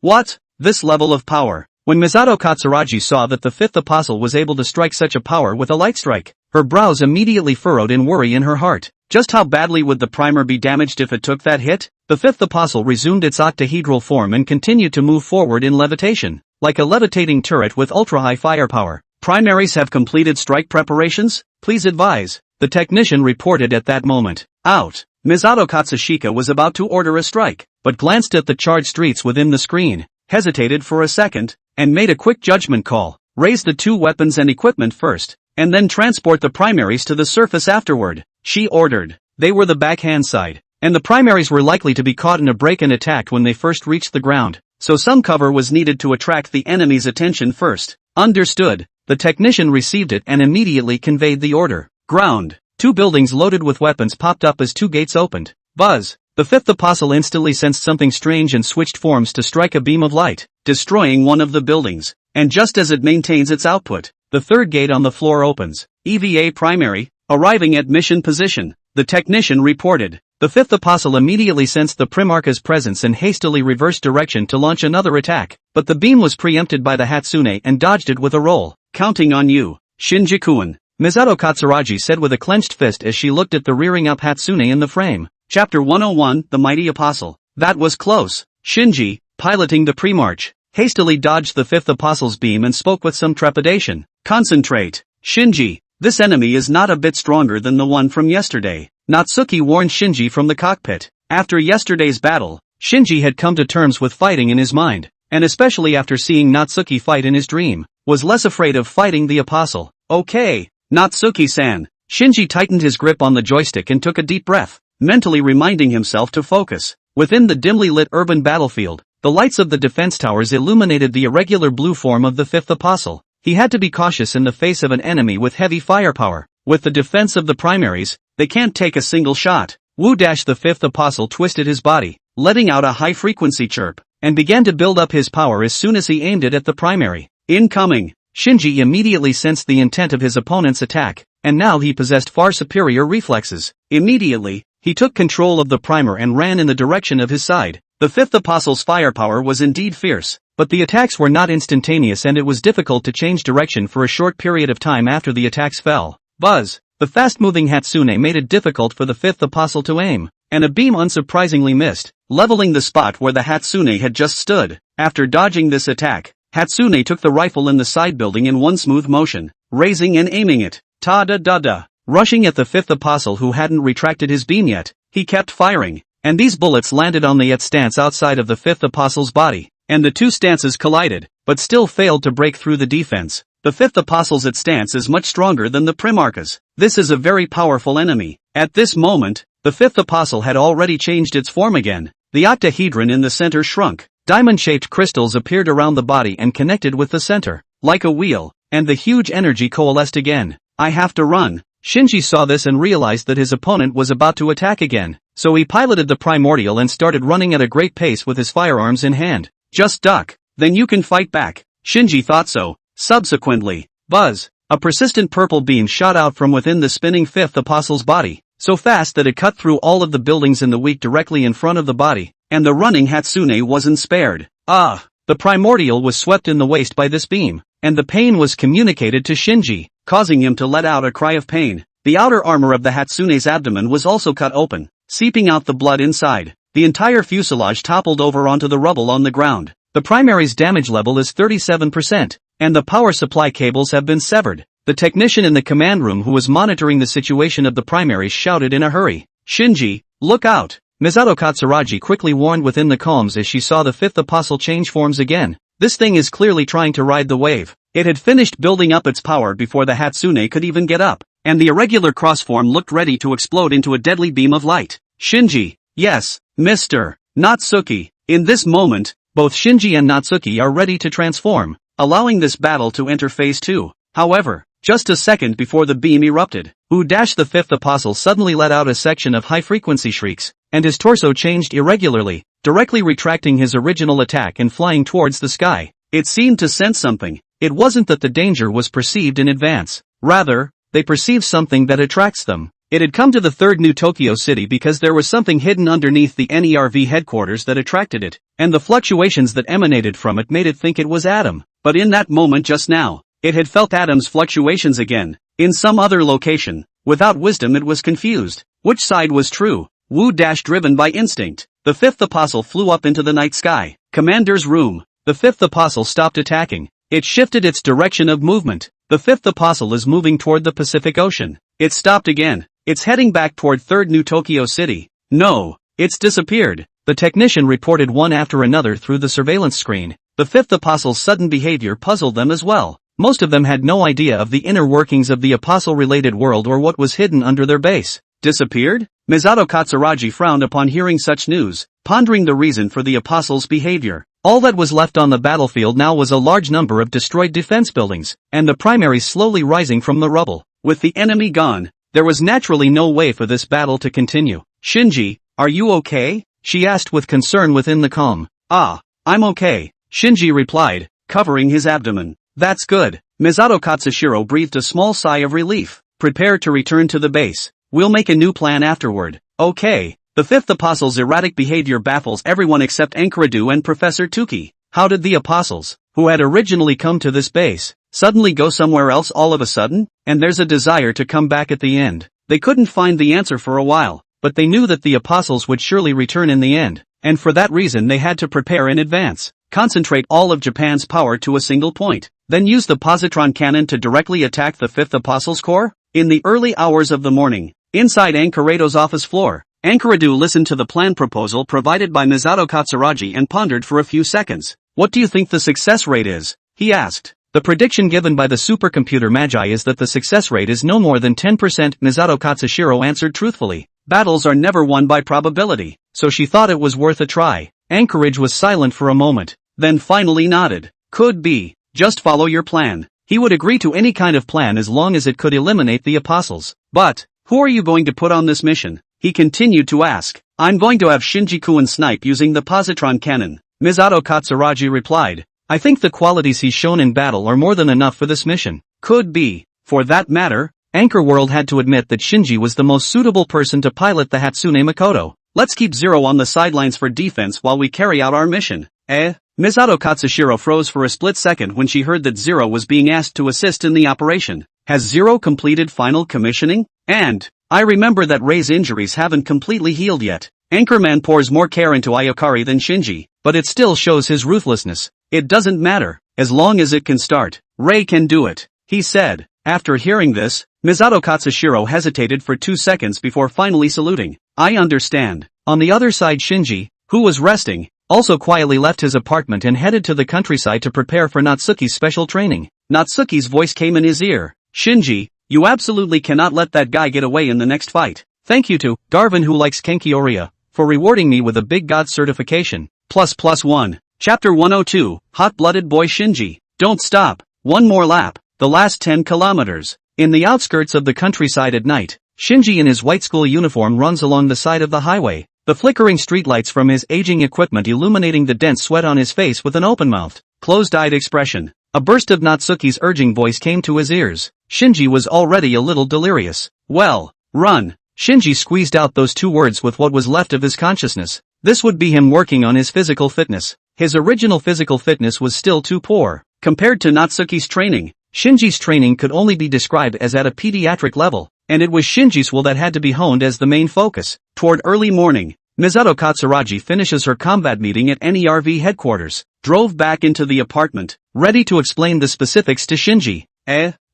What? This level of power. When Misato Katsuragi saw that the 5th apostle was able to strike such a power with a light strike, her brows immediately furrowed in worry in her heart. Just how badly would the primer be damaged if it took that hit? The 5th apostle resumed its octahedral form and continued to move forward in levitation, like a levitating turret with ultra-high firepower. Primaries have completed strike preparations? Please advise. The technician reported at that moment. Out. Misato Katsushika was about to order a strike, but glanced at the charred streets within the screen, hesitated for a second, and made a quick judgment call. Raise the 2 weapons and equipment first, and then transport the primaries to the surface afterward, she ordered. They were the backhand side, and the primaries were likely to be caught in a break and attacked when they first reached the ground, so some cover was needed to attract the enemy's attention first. Understood. The technician received it and immediately conveyed the order. Ground. 2 buildings loaded with weapons popped up as 2 gates opened. Buzz. The 5th apostle instantly sensed something strange and switched forms to strike a beam of light, destroying one of the buildings. And just as it maintains its output, the 3rd gate on the floor opens. EVA primary, arriving at mission position, the technician reported. The 5th apostle immediately sensed the Primarch's presence and hastily reversed direction to launch another attack, but the beam was preempted by the Hatsune and dodged it with a roll. Counting on you, Shinji-kun, Misato Katsuragi said with a clenched fist as she looked at the rearing up Hatsune in the frame. Chapter 101, The Mighty Apostle. That was close. Shinji, piloting the Primarch, hastily dodged the 5th apostle's beam and spoke with some trepidation. Concentrate. Shinji, this enemy is not a bit stronger than the one from yesterday. Natsuki warned Shinji from the cockpit. After yesterday's battle, Shinji had come to terms with fighting in his mind, and especially after seeing Natsuki fight in his dream, was less afraid of fighting the apostle. Okay, Natsuki-san. Shinji tightened his grip on the joystick and took a deep breath, mentally reminding himself to focus. Within the dimly lit urban battlefield, the lights of the defense towers illuminated the irregular blue form of the 5th apostle. He had to be cautious in the face of an enemy with heavy firepower. With the defense of the primaries, they can't take a single shot. The 5th apostle twisted his body, letting out a high-frequency chirp, and began to build up his power as soon as he aimed it at the primary. Incoming! Shinji immediately sensed the intent of his opponent's attack, and now he possessed far superior reflexes. Immediately, he took control of the primer and ran in the direction of his side. The 5th apostle's firepower was indeed fierce, but the attacks were not instantaneous and it was difficult to change direction for a short period of time after the attacks fell. Buzz! The fast-moving Hatsune made it difficult for the 5th apostle to aim, and a beam unsurprisingly missed, leveling the spot where the Hatsune had just stood. After dodging this attack, Hatsune took the rifle in the side building in one smooth motion, raising and aiming it. Ta-da-da-da! Rushing at the 5th apostle who hadn't retracted his beam yet, he kept firing, and these bullets landed on the yet stance outside of the 5th apostle's body, and the 2 stances collided, but still failed to break through the defense. The 5th apostle's stance is much stronger than the Primarch's. This is a very powerful enemy. At this moment, the 5th apostle had already changed its form again. The octahedron in the center shrunk. Diamond-shaped crystals appeared around the body and connected with the center, like a wheel, and the huge energy coalesced again. I have to run. Shinji saw this and realized that his opponent was about to attack again, so he piloted the primordial and started running at a great pace with his firearms in hand. Just duck, then you can fight back. Shinji thought so. Subsequently, Buzz! A persistent purple beam shot out from within the spinning fifth apostle's body, so fast that it cut through all of the buildings in the week directly in front of the body, and the running Hatsune wasn't spared. The primordial was swept in the waist by this beam, and the pain was communicated to Shinji, causing him to let out a cry of pain. The outer armor of the Hatsune's abdomen was also cut open, seeping out the blood inside. The entire fuselage toppled over onto the rubble on the ground. The primary's damage level is 37%, and the power supply cables have been severed. The technician in the command room who was monitoring the situation of the primary shouted in a hurry, "Shinji, look out!" Misato Katsuragi quickly warned within the comms as she saw the fifth apostle change forms again. This thing is clearly trying to ride the wave. It had finished building up its power before the Hatsune could even get up, and the irregular cross-form looked ready to explode into a deadly beam of light. Shinji, yes, Mr. Natsuki. In this moment, both Shinji and Natsuki are ready to transform, allowing this battle to enter phase 2. However, just a second before the beam erupted, the fifth apostle suddenly let out a section of high-frequency shrieks, and his torso changed irregularly, directly retracting his original attack and flying towards the sky. It seemed to sense something. It wasn't that the danger was perceived in advance. Rather, they perceived something that attracts them. It had come to the third New Tokyo City because there was something hidden underneath the NERV headquarters that attracted it, and the fluctuations that emanated from it made it think it was Adam. But in that moment just now, it had felt Adam's fluctuations again, in some other location. Without wisdom it was confused. Which side was true? Driven by instinct, the fifth apostle flew up into the night sky. Commander's room. The fifth apostle stopped attacking. It shifted its direction of movement. The fifth apostle is moving toward the Pacific Ocean. It stopped again. It's heading back toward third New Tokyo City. No, it's disappeared. The technician reported one after another through the surveillance screen. The fifth apostle's sudden behavior puzzled them as well. Most of them had no idea of the inner workings of the apostle-related world or what was hidden under their base. Disappeared? Misato Katsuragi frowned upon hearing such news, pondering the reason for the apostle's behavior. All that was left on the battlefield now was a large number of destroyed defense buildings, and the primaries slowly rising from the rubble. With the enemy gone, there was naturally no way for this battle to continue. Shinji, are you okay? She asked with concern within the calm. I'm okay, Shinji replied, covering his abdomen. That's good. Misato Katsushiro breathed a small sigh of relief. Prepare to return to the base. We'll make a new plan afterward. Okay. The fifth apostle's erratic behavior baffles everyone except Enkuradu and Professor Tuki. How did the apostles, who had originally come to this base, suddenly go somewhere else all of a sudden? And there's a desire to come back at the end. They couldn't find the answer for a while, but they knew that the apostles would surely return in the end, and for that reason they had to prepare in advance. Concentrate all of Japan's power to a single point, then use the positron cannon to directly attack the fifth apostle's core? In the early hours of the morning, inside Ankurado's office floor, Enkuradu listened to the plan proposal provided by Misato Katsuragi and pondered for a few seconds. What do you think the success rate is? He asked. The prediction given by the supercomputer Magi is that the success rate is no more than 10%, Misato Katsushiro answered truthfully. Battles are never won by probability, so she thought it was worth a try. Anchorage was silent for a moment, then finally nodded. Could be. Just follow your plan. He would agree to any kind of plan as long as it could eliminate the apostles. But, who are you going to put on this mission? He continued to ask. I'm going to have Shinji-kun snipe using the positron cannon, Misato Katsuragi replied. I think the qualities he's shown in battle are more than enough for this mission. Could be. For that matter, Anchor World had to admit that Shinji was the most suitable person to pilot the Hatsune Mikoto. Let's keep Zero on the sidelines for defense while we carry out our mission. Misato Katsushiro froze for a split second when she heard that Zero was being asked to assist in the operation. Has Zero completed final commissioning? And, I remember that Rei's injuries haven't completely healed yet. Anchorman pours more care into Ayakari than Shinji, but it still shows his ruthlessness. It doesn't matter, as long as it can start. Rei can do it, he said. After hearing this, Misato Katsushiro hesitated for 2 seconds before finally saluting. I understand. On the other side Shinji, who was resting, also quietly left his apartment and headed to the countryside to prepare for Natsuki's special training. Natsuki's voice came in his ear. Shinji, you absolutely cannot let that guy get away in the next fight. Thank you to Darwin who likes Kenkioriya for rewarding me with a Big God certification. +1. Chapter 102, Hot-Blooded Boy Shinji. Don't stop. One more lap. The last 10 kilometers. In the outskirts of the countryside at night, Shinji in his white school uniform runs along the side of the highway, the flickering streetlights from his aging equipment illuminating the dense sweat on his face with an open-mouthed, closed-eyed expression. A burst of Natsuki's urging voice came to his ears. Shinji was already a little delirious. Well, run. Shinji squeezed out those two words with what was left of his consciousness. This would be him working on his physical fitness. His original physical fitness was still too poor. Compared to Natsuki's training, Shinji's training could only be described as at a pediatric level, and it was Shinji's will that had to be honed as the main focus. Toward early morning, Misato Katsuragi finishes her combat meeting at NERV headquarters, drove back into the apartment, ready to explain the specifics to Shinji.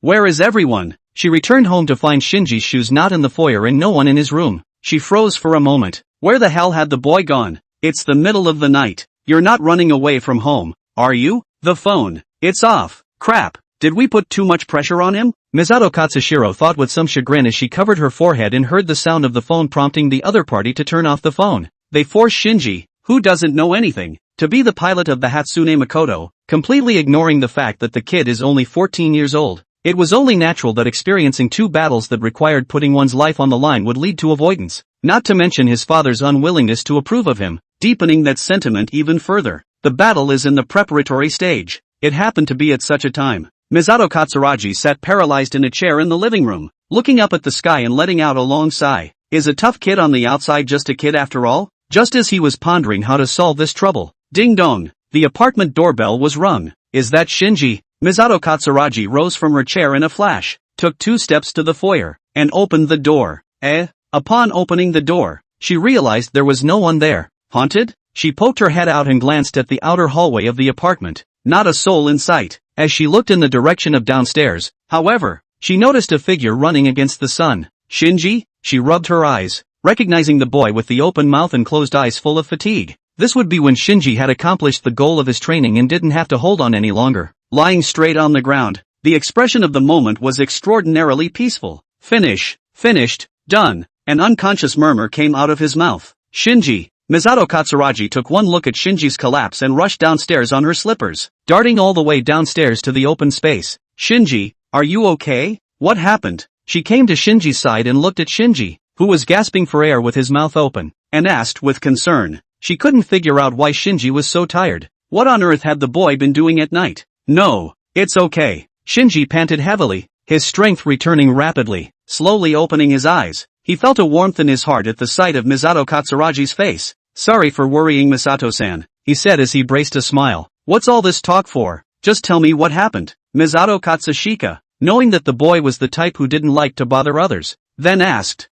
Where is everyone? She returned home to find Shinji's shoes not in the foyer and no one in his room. She froze for a moment. Where the hell had the boy gone? It's the middle of the night. You're not running away from home, are you? The phone. It's off. Crap. Did we put too much pressure on him? Misato Katsushiro thought with some chagrin as she covered her forehead and heard the sound of the phone prompting the other party to turn off the phone. They forced Shinji, who doesn't know anything, to be the pilot of the Hatsune Mikoto, completely ignoring the fact that the kid is only 14 years old. It was only natural that experiencing two battles that required putting one's life on the line would lead to avoidance, not to mention his father's unwillingness to approve of him, deepening that sentiment even further. The battle is in the preparatory stage. It happened to be at such a time. Misato Katsuragi sat paralyzed in a chair in the living room, looking up at the sky and letting out a long sigh. Is a tough kid on the outside just a kid after all? Just as he was pondering how to solve this trouble, ding dong, the apartment doorbell was rung. Is that Shinji? Misato Katsuragi rose from her chair in a flash, took 2 steps to the foyer, and opened the door. Upon opening the door, she realized there was no one there. Haunted? She poked her head out and glanced at the outer hallway of the apartment. Not a soul in sight. As she looked in the direction of downstairs, however, she noticed a figure running against the sun. Shinji? She rubbed her eyes, recognizing the boy with the open mouth and closed eyes full of fatigue. This would be when Shinji had accomplished the goal of his training and didn't have to hold on any longer. Lying straight on the ground, the expression of the moment was extraordinarily peaceful. Finished, done. An unconscious murmur came out of his mouth. Shinji. Misato Katsuragi took one look at Shinji's collapse and rushed downstairs on her slippers, darting all the way downstairs to the open space. Shinji, are you okay? What happened? She came to Shinji's side and looked at Shinji, who was gasping for air with his mouth open, and asked with concern. She couldn't figure out why Shinji was so tired. What on earth had the boy been doing at night? No, it's okay. Shinji panted heavily, his strength returning rapidly, slowly opening his eyes. He felt a warmth in his heart at the sight of Misato Katsuragi's face. Sorry for worrying Misato-san, he said as he braced a smile. What's all this talk for? Just tell me what happened. Misato Katsushika, knowing that the boy was the type who didn't like to bother others, then asked,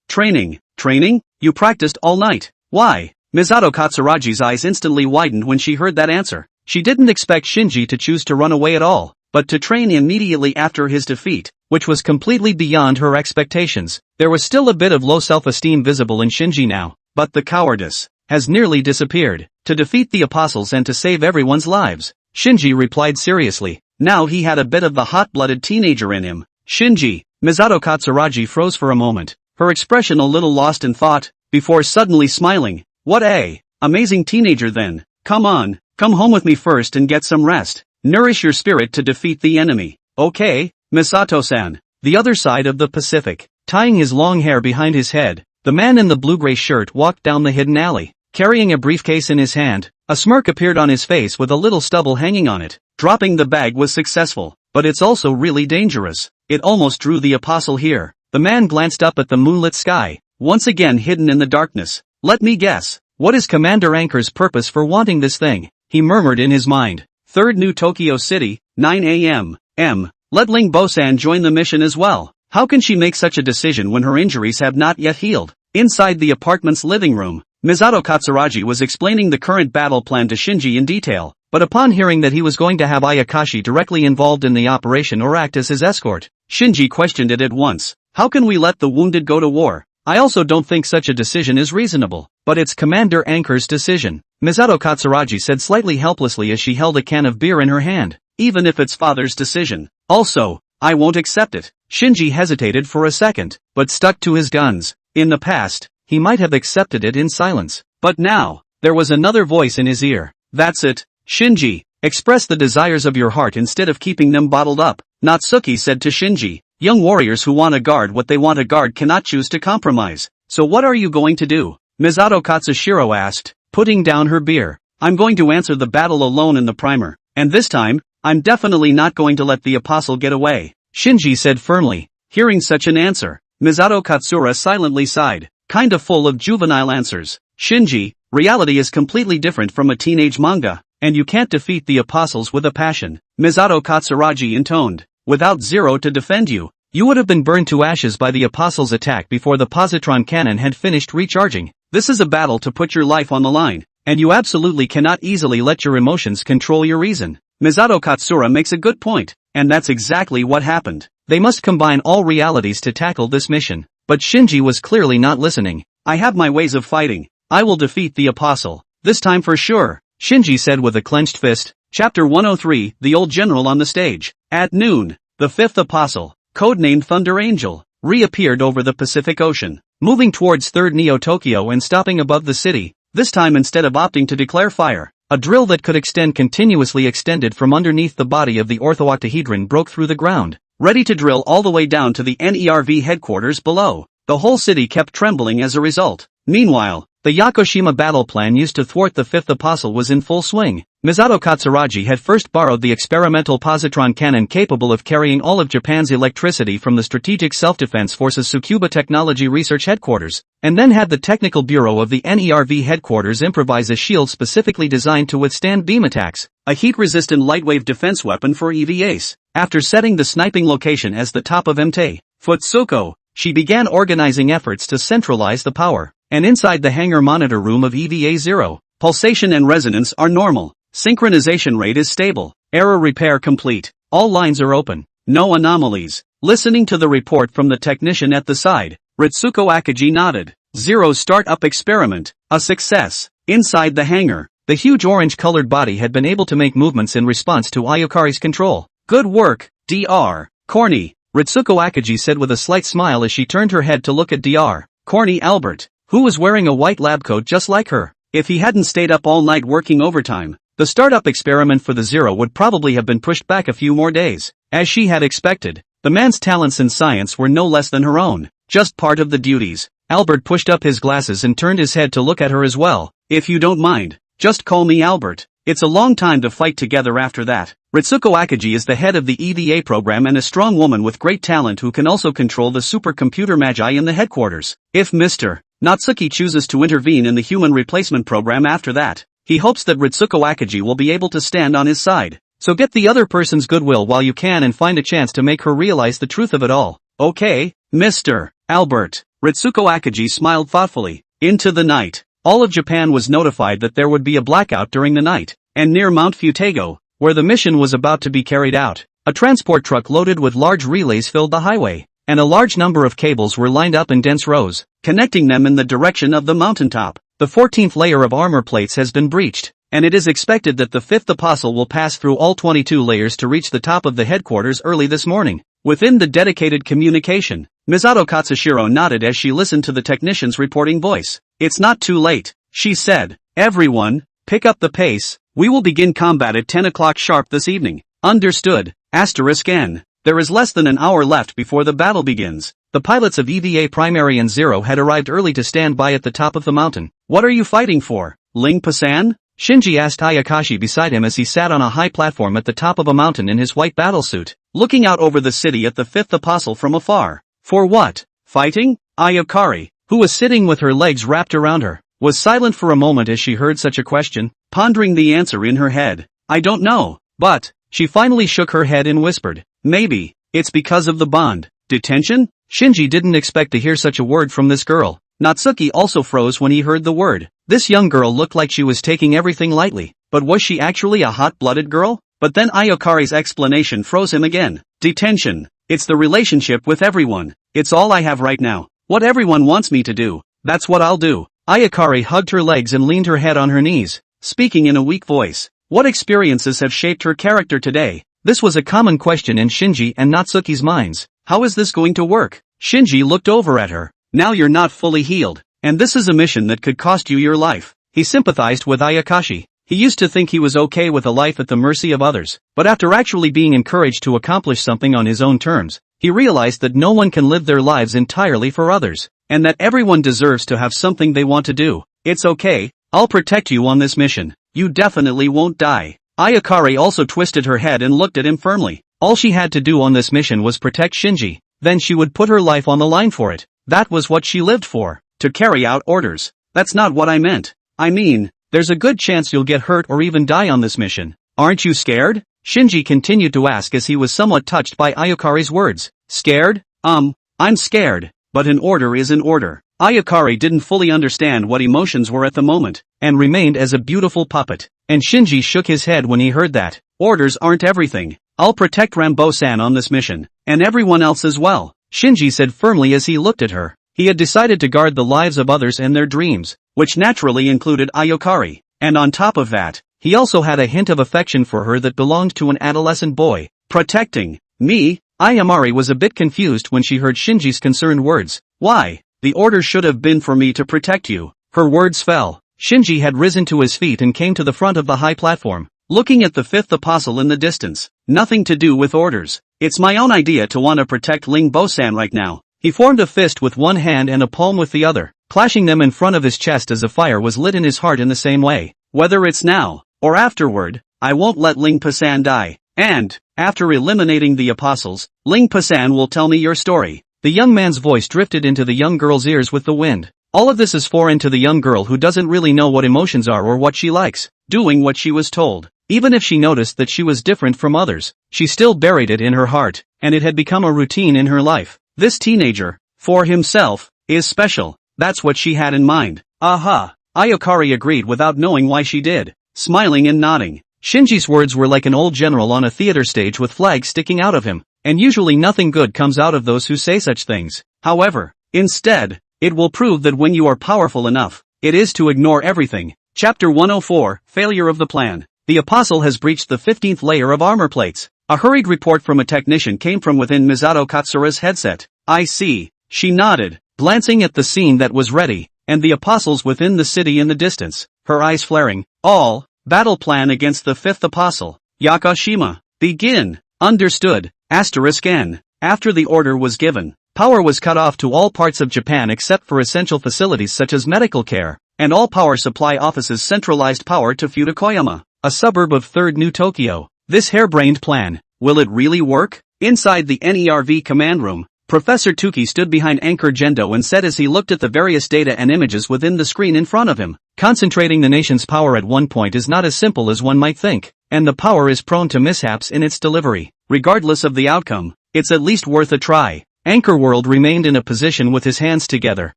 training? You practiced all night. Why? Misato Katsuragi's eyes instantly widened when she heard that answer. She didn't expect Shinji to choose to run away at all, but to train immediately after his defeat, which was completely beyond her expectations. There was still a bit of low self-esteem visible in Shinji now, but the cowardice has nearly disappeared. To defeat the apostles and to save everyone's lives, Shinji replied seriously. Now he had a bit of the hot-blooded teenager in him. Shinji. Misato Katsuragi froze for a moment, her expression a little lost in thought, before suddenly smiling. What a amazing teenager then. Come on, come home with me first and get some rest. Nourish your spirit to defeat the enemy. Okay, Misato-san. The other side of the Pacific. Tying his long hair behind his head, the man in the blue-gray shirt walked down the hidden alley, carrying a briefcase in his hand. A smirk appeared on his face with a little stubble hanging on it. Dropping the bag was successful, but it's also really dangerous. It almost drew the apostle here. The man glanced up at the moonlit sky, once again hidden in the darkness. Let me guess. What is Commander Anchor's purpose for wanting this thing? He murmured in his mind. 3rd New Tokyo City, 9 a.m. Let Ling Bosan join the mission as well. How can she make such a decision when her injuries have not yet healed? Inside the apartment's living room, Misato Katsuragi was explaining the current battle plan to Shinji in detail, but upon hearing that he was going to have Ayakashi directly involved in the operation or act as his escort, Shinji questioned it at once. How can we let the wounded go to war? I also don't think such a decision is reasonable, but it's Commander Anchor's decision, Misato Katsuragi said slightly helplessly as she held a can of beer in her hand. Even if it's father's decision. Also, I won't accept it. Shinji hesitated for a second, but stuck to his guns. In the past, he might have accepted it in silence. But now, there was another voice in his ear. That's it, Shinji. Express the desires of your heart instead of keeping them bottled up. Natsuki said to Shinji. Young warriors who want to guard what they want to guard cannot choose to compromise. So what are you going to do? Misato Katsushiro asked, putting down her beer. I'm going to answer the battle alone in the primer. And this time, I'm definitely not going to let the apostle get away. Shinji said firmly. Hearing such an answer, Misato Katsura silently sighed, kinda full of juvenile answers. Shinji, reality is completely different from a teenage manga, and you can't defeat the apostles with a passion, Misato Katsuragi intoned. Without Zero to defend you, you would have been burned to ashes by the apostles' attack before the positron cannon had finished recharging. This is a battle to put your life on the line, and you absolutely cannot easily let your emotions control your reason. Misato Katsura makes a good point, and that's exactly what happened. They must combine all realities to tackle this mission. But Shinji was clearly not listening. I have my ways of fighting. I will defeat the apostle. This time for sure, Shinji said with a clenched fist. Chapter 103, The Old General on the Stage. At noon, the fifth apostle, codenamed Thunder Angel, reappeared over the Pacific Ocean, moving towards 3rd Neo-Tokyo and stopping above the city. This time instead of opting to declare fire, a drill that could extend continuously extended from underneath the body of the orthooctahedron broke through the ground, ready to drill all the way down to the NERV headquarters below. The whole city kept trembling as a result. Meanwhile, the Yakushima battle plan used to thwart the fifth apostle was in full swing. Misato Katsuragi had first borrowed the experimental positron cannon capable of carrying all of Japan's electricity from the Strategic Self-Defense Forces Tsukuba Technology Research Headquarters, and then had the Technical Bureau of the NERV headquarters improvise a shield specifically designed to withstand beam attacks, a heat-resistant lightwave defense weapon for EVAs. After setting the sniping location as the top of Mt. Futsuko, she began organizing efforts to centralize the power, and inside the hangar monitor room of EVA-0, pulsation and resonance are normal. Synchronization rate is stable. Error repair complete. All lines are open. No anomalies. Listening to the report from the technician at the side, Ritsuko Akagi nodded. Zero's start-up experiment. A success. Inside the hangar, the huge orange-colored body had been able to make movements in response to Ayakari's control. Good work, Dr. Corny, Ritsuko Akagi said with a slight smile as she turned her head to look at Dr. Corny Albert, who was wearing a white lab coat just like her. If he hadn't stayed up all night working overtime, the startup experiment for the Zero would probably have been pushed back a few more days. As she had expected, the man's talents in science were no less than her own, just part of the duties. Albert pushed up his glasses and turned his head to look at her as well. If you don't mind, just call me Albert. It's a long time to fight together after that. Ritsuko Akagi is the head of the EVA program and a strong woman with great talent who can also control the supercomputer Magi in the headquarters. If Mr. Natsuki chooses to intervene in the human replacement program after that, he hopes that Ritsuko Akagi will be able to stand on his side. So get the other person's goodwill while you can and find a chance to make her realize the truth of it all. Okay, Mr. Albert. Ritsuko Akagi smiled thoughtfully. Into the night, all of Japan was notified that there would be a blackout during the night, and near Mount Futego, where the mission was about to be carried out, a transport truck loaded with large relays filled the highway, and a large number of cables were lined up in dense rows, connecting them in the direction of the mountaintop. The 14th layer of armor plates has been breached, and it is expected that the fifth apostle will pass through all 22 layers to reach the top of the headquarters early this morning. Within the dedicated communication, Misato Katsushiro nodded as she listened to the technician's reporting voice. It's not too late, she said. Everyone, pick up the pace. We will begin combat at 10 o'clock sharp this evening. Understood. N. There is less than an hour left before the battle begins. The pilots of EVA Primary and Zero had arrived early to stand by at the top of the mountain. What are you fighting for, Ling Pasan? Shinji asked Ayakashi beside him as he sat on a high platform at the top of a mountain in his white battlesuit, looking out over the city at the fifth apostle from afar. For what? Fighting? Ayakari, who was sitting with her legs wrapped around her, was silent for a moment as she heard such a question, pondering the answer in her head. I don't know, but, she finally shook her head and whispered, maybe, it's because of the bond. Detention? Shinji didn't expect to hear such a word from this girl. Natsuki also froze when he heard the word. This young girl looked like she was taking everything lightly, but was she actually a hot-blooded girl? But then Ayakari's explanation froze him again. Detention. It's the relationship with everyone. It's all I have right now. What everyone wants me to do, that's what I'll do. Ayakari hugged her legs and leaned her head on her knees, speaking in a weak voice. What experiences have shaped her character today? This was a common question in Shinji and Natsuki's minds. How is this going to work? Shinji looked over at her. Now you're not fully healed, and this is a mission that could cost you your life. He sympathized with Ayakashi. He used to think he was okay with a life at the mercy of others, but after actually being encouraged to accomplish something on his own terms, he realized that no one can live their lives entirely for others, and that everyone deserves to have something they want to do. It's okay, I'll protect you on this mission. You definitely won't die. Ayakari also twisted her head and looked at him firmly. All she had to do on this mission was protect Shinji. Then she would put her life on the line for it. That was what she lived for. To carry out orders. That's not what I meant. I mean, there's a good chance you'll get hurt or even die on this mission. Aren't you scared? Shinji continued to ask as he was somewhat touched by Ayakari's words. Scared? I'm scared. But an order is an order. Ayakari didn't fully understand what emotions were at the moment, and remained as a beautiful puppet. And Shinji shook his head when he heard that. Orders aren't everything. I'll protect Rambo-san on this mission, and everyone else as well, Shinji said firmly as he looked at her. He had decided to guard the lives of others and their dreams, which naturally included Ayakari. And on top of that, he also had a hint of affection for her that belonged to an adolescent boy. Protecting me? Ayamari was a bit confused when she heard Shinji's concerned words. Why? The order should have been for me to protect you. Her words fell. Shinji had risen to his feet and came to the front of the high platform, looking at the fifth apostle in the distance. Nothing to do with orders. It's my own idea to want to protect Ling Bo-san right now. He formed a fist with one hand and a palm with the other, clashing them in front of his chest as a fire was lit in his heart in the same way. Whether it's now, or afterward, I won't let Ling Po-san die. And, after eliminating the apostles, Ling Po-san will tell me your story. The young man's voice drifted into the young girl's ears with the wind. All of this is foreign to the young girl who doesn't really know what emotions are or what she likes, doing what she was told. Even if she noticed that she was different from others, she still buried it in her heart, and it had become a routine in her life. This teenager, for himself, is special. That's what she had in mind. Aha! Ayakari agreed without knowing why she did, smiling and nodding. Shinji's words were like an old general on a theater stage with flags sticking out of him, and usually nothing good comes out of those who say such things. However, instead, it will prove that when you are powerful enough, it is to ignore everything. Chapter 104, Failure of the Plan. The apostle has breached the 15th layer of armor plates. A hurried report from a technician came from within Misato Katsura's headset. I see. She nodded, glancing at the scene that was ready, and the apostles within the city in the distance, her eyes flaring. All, battle plan against the fifth apostle. Yakashima. Begin. Understood. N. After the order was given, power was cut off to all parts of Japan except for essential facilities such as medical care, and all power supply offices centralized power to Futakoyama, a suburb of 3rd New Tokyo. This harebrained plan, will it really work? Inside the NERV command room, Professor Tuki stood behind Anchor Gendo and said as he looked at the various data and images within the screen in front of him, concentrating the nation's power at one point is not as simple as one might think, and the power is prone to mishaps in its delivery. Regardless of the outcome, it's at least worth a try. Anchor World remained in a position with his hands together,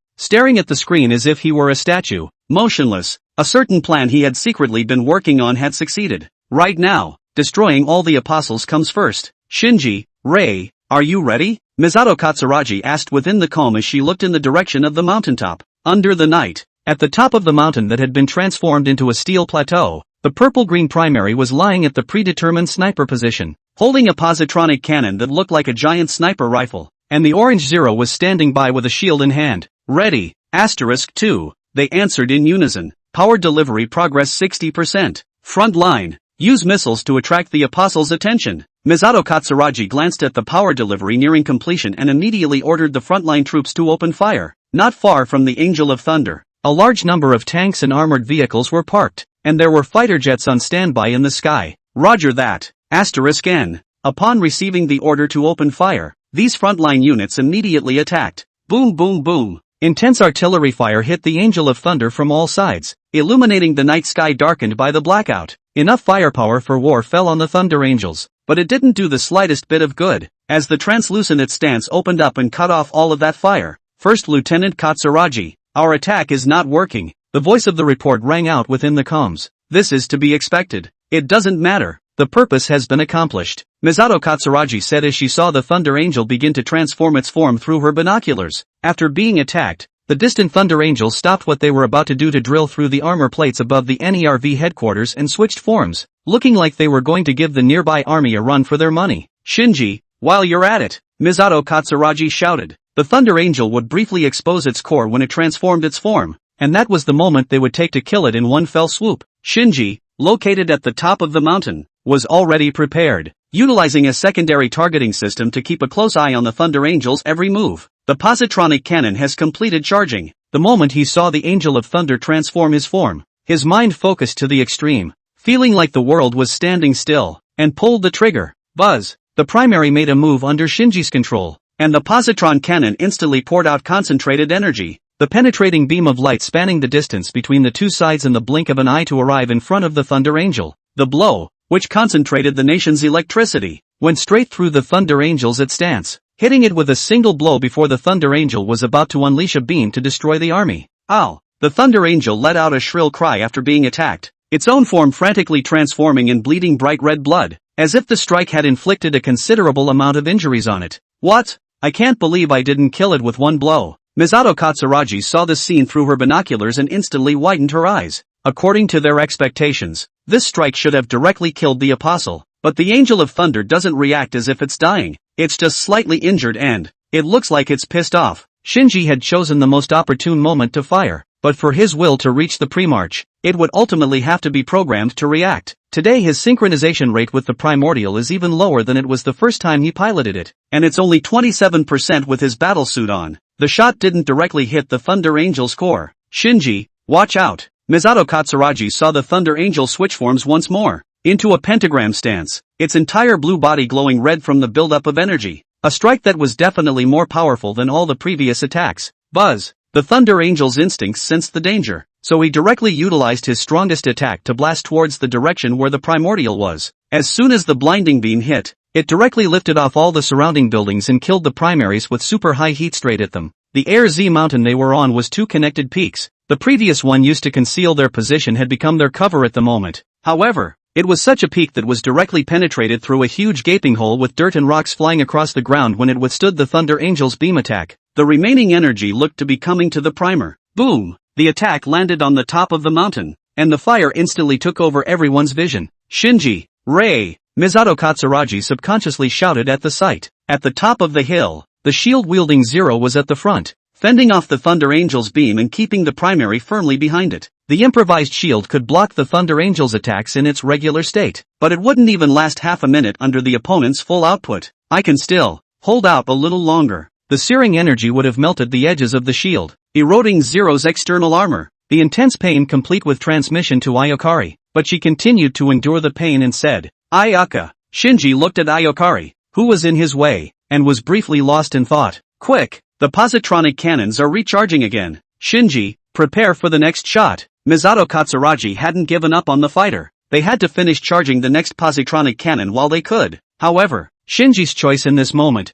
staring at the screen as if he were a statue, motionless. A certain plan he had secretly been working on had succeeded. Right now, destroying all the apostles comes first. Shinji, Rei, are you ready? Misato Katsuragi asked within the calm as she looked in the direction of the mountaintop. Under the night, at the top of the mountain that had been transformed into a steel plateau, the purple-green primary was lying at the predetermined sniper position, holding a positronic cannon that looked like a giant sniper rifle, and the orange Zero was standing by with a shield in hand. Ready, *2, they answered in unison. Power delivery progress 60%. Front line. Use missiles to attract the apostles' attention. Misato Katsuragi glanced at the power delivery nearing completion and immediately ordered the frontline troops to open fire. Not far from the Angel of Thunder, a large number of tanks and armored vehicles were parked, and there were fighter jets on standby in the sky. Roger that. *N. Upon receiving the order to open fire, these frontline units immediately attacked. Boom boom boom. Intense artillery fire hit the Angel of Thunder from all sides, illuminating the night sky darkened by the blackout. Enough firepower for war fell on the Thunder Angels, but it didn't do the slightest bit of good, as the translucent stance opened up and cut off all of that fire. First Lieutenant Katsuragi, our attack is not working. The voice of the report rang out within the comms. This is to be expected. It doesn't matter. The purpose has been accomplished, Misato Katsuragi said as she saw the Thunder Angel begin to transform its form through her binoculars. After being attacked, the distant Thunder Angels stopped what they were about to do to drill through the armor plates above the NERV headquarters and switched forms, looking like they were going to give the nearby army a run for their money. Shinji, while you're at it, Misato Katsuragi shouted. The Thunder Angel would briefly expose its core when it transformed its form, and that was the moment they would take to kill it in one fell swoop. Shinji, located at the top of the mountain, was already prepared, utilizing a secondary targeting system to keep a close eye on the Thunder Angel's every move. The positronic cannon has completed charging. The moment he saw the Angel of Thunder transform his form, his mind focused to the extreme, feeling like the world was standing still, and pulled the trigger. Buzz! the primary made a move under Shinji's control, and the positron cannon instantly poured out concentrated energy, the penetrating beam of light spanning the distance between the two sides in the blink of an eye to arrive in front of the Thunder Angel. The blow, which concentrated the nation's electricity, went straight through the Thunder Angel's stance, hitting it with a single blow before the Thunder Angel was about to unleash a beam to destroy the army. Ow! The Thunder Angel let out a shrill cry after being attacked, its own form frantically transforming in bleeding bright red blood, as if the strike had inflicted a considerable amount of injuries on it. What? I can't believe I didn't kill it with one blow. Misato Katsuragi saw this scene through her binoculars and instantly widened her eyes. According to their expectations, this strike should have directly killed the apostle, but the Angel of Thunder doesn't react as if it's dying, it's just slightly injured and, it looks like it's pissed off. Shinji had chosen the most opportune moment to fire, but for his will to reach the Primarch, it would ultimately have to be programmed to react. Today his synchronization rate with the Primordial is even lower than it was the first time he piloted it, and it's only 27% with his battlesuit on. The shot didn't directly hit the Thunder Angel's core. Shinji, watch out! Misato Katsuragi saw the Thunder Angel switch forms once more, into a pentagram stance, its entire blue body glowing red from the buildup of energy. A strike that was definitely more powerful than all the previous attacks. Buzz! The Thunder Angel's instincts sensed the danger, so he directly utilized his strongest attack to blast towards the direction where the Primordial was. As soon as the blinding beam hit, it directly lifted off all the surrounding buildings and killed the primaries with super high heat straight at them. The Air Z mountain they were on was two connected peaks. The previous one used to conceal their position had become their cover at the moment. However, it was such a peak that was directly penetrated through a huge gaping hole with dirt and rocks flying across the ground when it withstood the Thunder Angel's beam attack. The remaining energy looked to be coming to the primer. Boom! The attack landed on the top of the mountain, and the fire instantly took over everyone's vision. Shinji, Rei! Misato Katsuragi subconsciously shouted at the sight. At the top of the hill, the shield-wielding Zero was at the front, fending off the Thunder Angel's beam and keeping the primary firmly behind it. The improvised shield could block the Thunder Angel's attacks in its regular state, but it wouldn't even last half a minute under the opponent's full output. I can still hold out a little longer. The searing energy would have melted the edges of the shield, eroding Zero's external armor. The intense pain complete with transmission to Ayakari, but she continued to endure the pain and said, Ayaka. Shinji looked at Ayakari, who was in his way, and was briefly lost in thought. Quick, the positronic cannons are recharging again. Shinji, prepare for the next shot. Misato Katsuragi hadn't given up on the fighter. They had to finish charging the next positronic cannon while they could. However, Shinji's choice in this moment,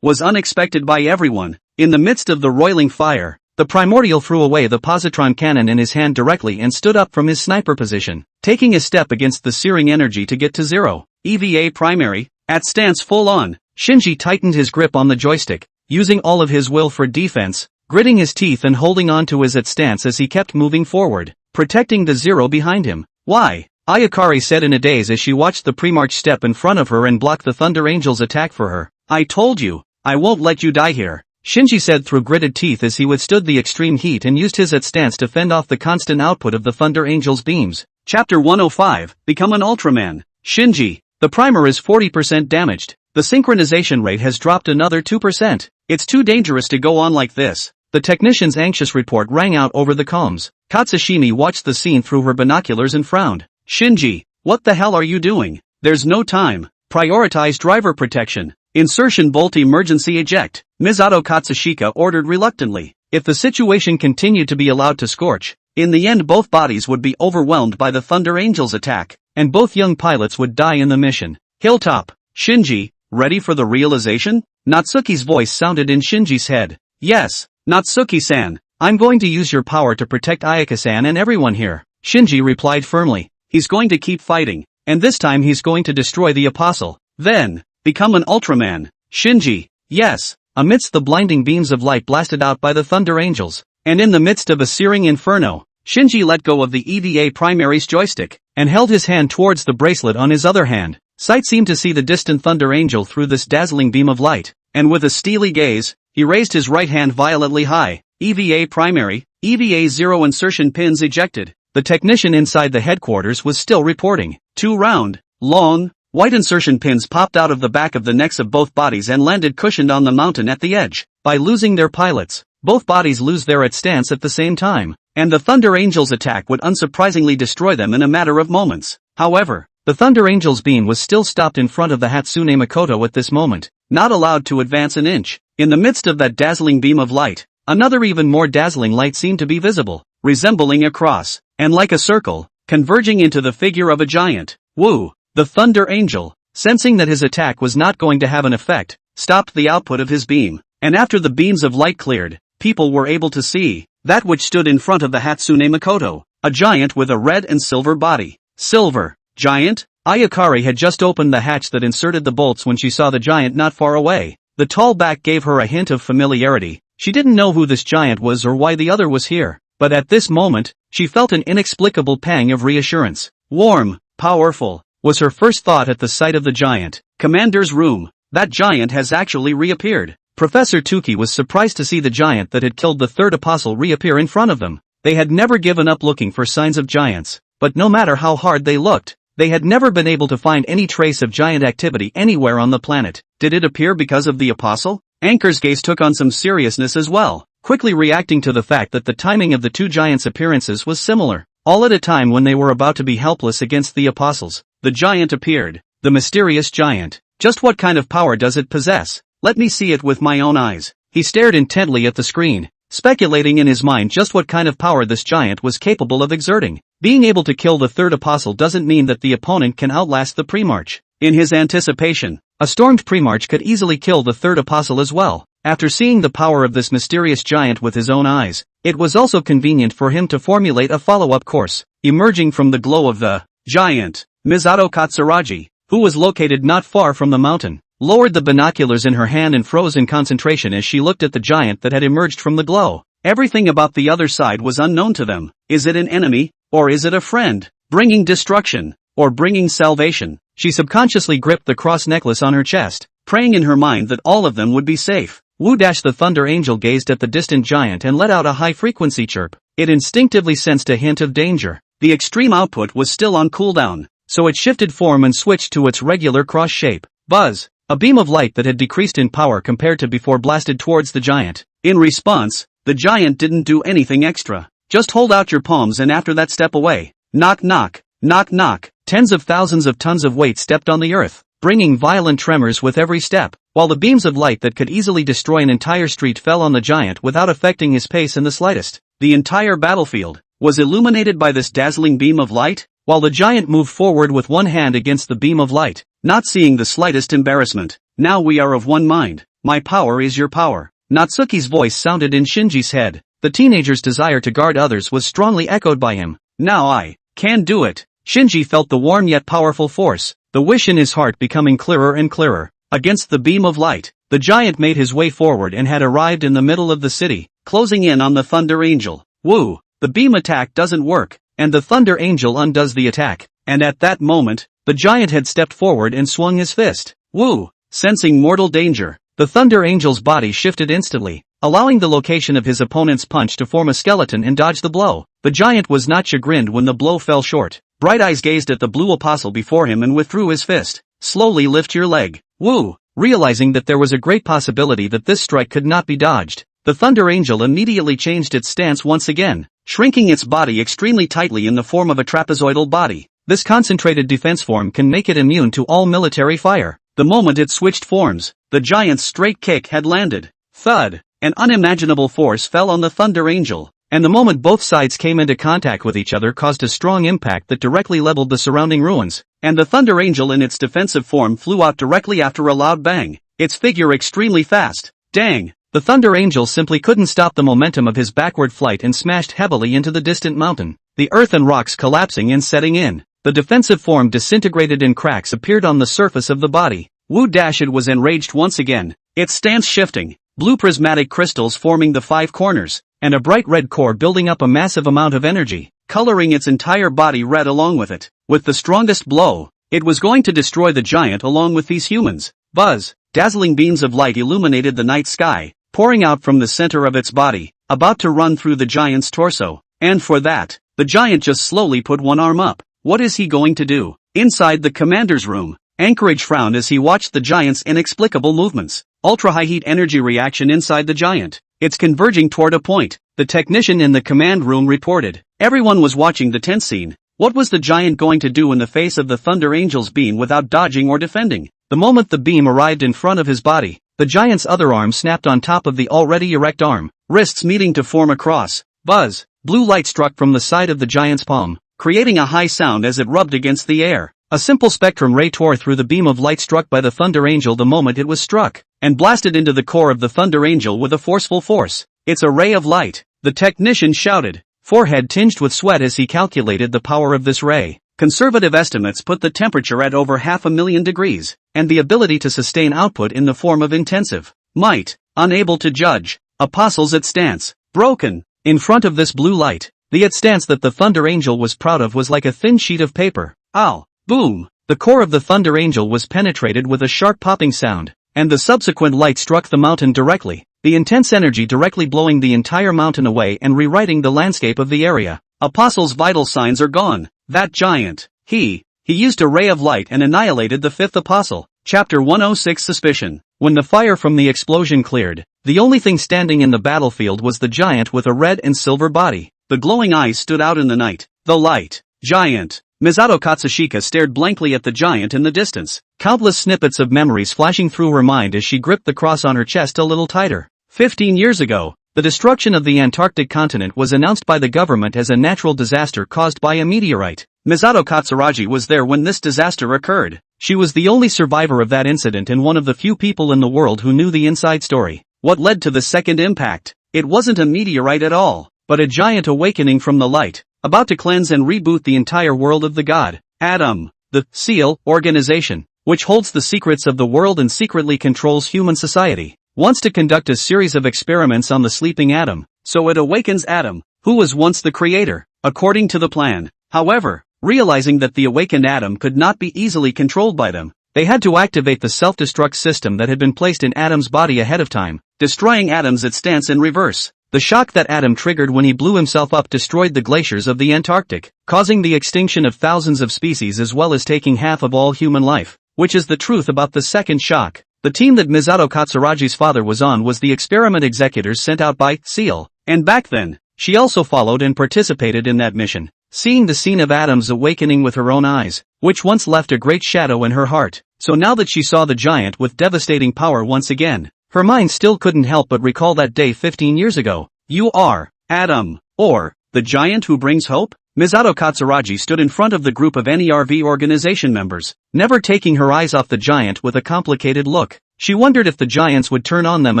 was unexpected by everyone. In the midst of the roiling fire, the Primordial threw away the positron cannon in his hand directly and stood up from his sniper position, taking a step against the searing energy to get to Zero. EVA primary, at stance full on. Shinji tightened his grip on the joystick, using all of his will for defense, gritting his teeth and holding on to his at stance as he kept moving forward, protecting the Zero behind him. Why? Ayakari said in a daze as she watched the Primarch step in front of her and block the Thunder Angel's attack for her. I told you, I won't let you die here, Shinji said through gritted teeth as he withstood the extreme heat and used his at stance to fend off the constant output of the Thunder Angel's beams. Chapter 105, Become an Ultraman. Shinji, the primer is 40% damaged. The synchronization rate has dropped another 2%. It's too dangerous to go on like this. The technician's anxious report rang out over the comms. Katsushimi watched the scene through her binoculars and frowned. Shinji, what the hell are you doing? There's no time. Prioritize driver protection. Insertion bolt emergency eject. Misato Katsushika ordered reluctantly. If the situation continued to be allowed to scorch, in the end both bodies would be overwhelmed by the Thunder Angel's attack, and both young pilots would die in the mission. Hilltop. Shinji, ready for the realization? Natsuki's voice sounded in Shinji's head. Yes, Natsuki-san, I'm going to use your power to protect Ayaka-san and everyone here. Shinji replied firmly. He's going to keep fighting, and this time he's going to destroy the apostle. Then, become an Ultraman. Shinji, yes. Amidst the blinding beams of light blasted out by the Thunder Angels, and in the midst of a searing inferno, Shinji let go of the EVA primary's joystick, and held his hand towards the bracelet on his other hand. Sight seemed to see the distant Thunder Angel through this dazzling beam of light, and with a steely gaze, he raised his right hand violently high. EVA primary, EVA 0 insertion pins ejected. The technician inside the headquarters was still reporting. 2 round, long, white insertion pins popped out of the back of the necks of both bodies and landed cushioned on the mountain at the edge. By losing their pilots, both bodies lose their at stance at the same time, and the Thunder Angel's attack would unsurprisingly destroy them in a matter of moments. However, The Thunder Angel's beam was still stopped in front of the Hatsune Makoto at this moment, not allowed to advance an inch. In the midst of that dazzling beam of light, another even more dazzling light seemed to be visible, resembling a cross, and like a circle, converging into the figure of a giant. Wu, the Thunder Angel, sensing that his attack was not going to have an effect, stopped the output of his beam, and after the beams of light cleared, people were able to see that which stood in front of the Hatsune Makoto, a giant with a red and silver body. Silver giant? Ayakari had just opened the hatch that inserted the bolts when she saw the giant not far away. The tall back gave her a hint of familiarity. She didn't know who this giant was or why the other was here, but at this moment, she felt an inexplicable pang of reassurance. Warm, powerful, was her first thought at the sight of the giant. Commander's room. That giant has actually reappeared. Professor Tuki was surprised to see the giant that had killed the third apostle reappear in front of them. They had never given up looking for signs of giants, but no matter how hard they looked, they had never been able to find any trace of giant activity anywhere on the planet. Did it appear because of the apostle? Anchor's gaze took on some seriousness as well, quickly reacting to the fact that the timing of the two giants' appearances was similar. All at a time when they were about to be helpless against the apostles, the giant appeared. The mysterious giant. Just what kind of power does it possess? Let me see it with my own eyes. He stared intently at the screen, speculating in his mind just what kind of power this giant was capable of exerting. Being able to kill the third apostle doesn't mean that the opponent can outlast the Primarch. In his anticipation, a stormed Primarch could easily kill the third apostle as well. After seeing the power of this mysterious giant with his own eyes, it was also convenient for him to formulate a follow-up course. Emerging from the glow of the giant, Misato Katsuragi, who was located not far from the mountain, lowered the binoculars in her hand and froze in concentration as she looked at the giant that had emerged from the glow. Everything about the other side was unknown to them. Is it an enemy, or is it a friend, bringing destruction, or bringing salvation? She subconsciously gripped the cross necklace on her chest, praying in her mind that all of them would be safe. Wu Dash the Thunder Angel gazed at the distant giant and let out a high-frequency chirp. It instinctively sensed a hint of danger. The extreme output was still on cooldown, so it shifted form and switched to its regular cross shape. Buzz! A beam of light that had decreased in power compared to before blasted towards the giant. In response, the giant didn't do anything extra. Just hold out your palms and after that step away. Knock knock, knock knock. Tens of thousands of tons of weight stepped on the earth, bringing violent tremors with every step, while the beams of light that could easily destroy an entire street fell on the giant without affecting his pace in the slightest. The entire battlefield was illuminated by this dazzling beam of light, while the giant moved forward with one hand against the beam of light, not seeing the slightest embarrassment. Now we are of one mind. My power is your power. Natsuki's voice sounded in Shinji's head. The teenager's desire to guard others was strongly echoed by him. Now I can do it. Shinji felt the warm yet powerful force, the wish in his heart becoming clearer and clearer. Against the beam of light, the giant made his way forward and had arrived in the middle of the city, closing in on the Thunder Angel. Woo! The beam attack doesn't work, and the Thunder Angel undoes the attack, and at that moment, the giant had stepped forward and swung his fist. Woo! Sensing mortal danger, the Thunder Angel's body shifted instantly, allowing the location of his opponent's punch to form a skeleton and dodge the blow. The giant was not chagrined when the blow fell short. Bright Eyes gazed at the blue apostle before him and withdrew his fist. Slowly lift your leg. Woo! Realizing that there was a great possibility that this strike could not be dodged, the Thunder Angel immediately changed its stance once again, shrinking its body extremely tightly in the form of a trapezoidal body. This concentrated defense form can make it immune to all military fire. The moment it switched forms, the giant's straight kick had landed. Thud! An unimaginable force fell on the Thunder Angel, and the moment both sides came into contact with each other caused a strong impact that directly leveled the surrounding ruins, and the Thunder Angel in its defensive form flew out directly after a loud bang, its figure extremely fast. Dang! The Thunder Angel simply couldn't stop the momentum of his backward flight and smashed heavily into the distant mountain, the earth and rocks collapsing and setting in. The defensive form disintegrated and cracks appeared on the surface of the body. Wu Dash was enraged once again, its stance shifting, blue prismatic crystals forming the five corners, and a bright red core building up a massive amount of energy, coloring its entire body red along with it. With the strongest blow, it was going to destroy the giant along with these humans. Buzz! Dazzling beams of light illuminated the night sky, pouring out from the center of its body, about to run through the giant's torso. And for that, the giant just slowly put one arm up. What is he going to do? Inside the commander's room, Anchorage frowned as he watched the giant's inexplicable movements. Ultra-high heat energy reaction inside the giant. It's converging toward a point, the technician in the command room reported. Everyone was watching the tense scene, What was the giant going to do in the face of the Thunder Angel's beam without dodging or defending? The moment the beam arrived in front of his body, the giant's other arm snapped on top of the already erect arm, wrists meeting to form a cross. Buzz! Blue light struck from the side of the giant's palm, creating a high sound as it rubbed against the air. A simple spectrum ray tore through the beam of light struck by the Thunder Angel the moment it was struck, and blasted into the core of the Thunder Angel with a forceful force. It's a ray of light, the technician shouted, forehead tinged with sweat as he calculated the power of this ray. Conservative estimates put the temperature at over 500,000 degrees, and the ability to sustain output in the form of intensive might. Unable to judge. Apostles at stance. Broken. In front of this blue light, the at stance that the Thunder Angel was proud of was like a thin sheet of paper. Ow! Boom! The core of the Thunder Angel was penetrated with a sharp popping sound, and the subsequent light struck the mountain directly, the intense energy directly blowing the entire mountain away and rewriting the landscape of the area. Apostle's vital signs are gone. That giant, he used a ray of light and annihilated the fifth apostle. Chapter 106 Suspicion. When the fire from the explosion cleared, the only thing standing in the battlefield was the giant with a red and silver body. The glowing eyes stood out in the night. The light. Giant. Misato Katsushika stared blankly at the giant in the distance, countless snippets of memories flashing through her mind as she gripped the cross on her chest a little tighter. 15 years ago, the destruction of the Antarctic continent was announced by the government as a natural disaster caused by a meteorite. Misato Katsuragi was there when this disaster occurred. She was the only survivor of that incident and one of the few people in the world who knew the inside story. What led to the second impact? It wasn't a meteorite at all, but a giant awakening from the light, about to cleanse and reboot the entire world of the god, Adam, the SEAL organization, which holds the secrets of the world and secretly controls human society, wants to conduct a series of experiments on the sleeping Adam, so it awakens Adam, who was once the creator, according to the plan. However, realizing that the awakened Adam could not be easily controlled by them, they had to activate the self-destruct system that had been placed in Adam's body ahead of time, destroying Adam's at stance in reverse. The shock that Adam triggered when he blew himself up destroyed the glaciers of the Antarctic, causing the extinction of thousands of species as well as taking half of all human life, which is the truth about the second shock. The team that Misato Katsuragi's father was on was the experiment executors sent out by SEAL, and back then, she also followed and participated in that mission, seeing the scene of Adam's awakening with her own eyes, which once left a great shadow in her heart. So now that she saw the giant with devastating power once again, her mind still couldn't help but recall that day 15 years ago. You are Adam, or the giant who brings hope? Misato Katsuragi stood in front of the group of NERV organization members, never taking her eyes off the giant with a complicated look. She wondered if the giants would turn on them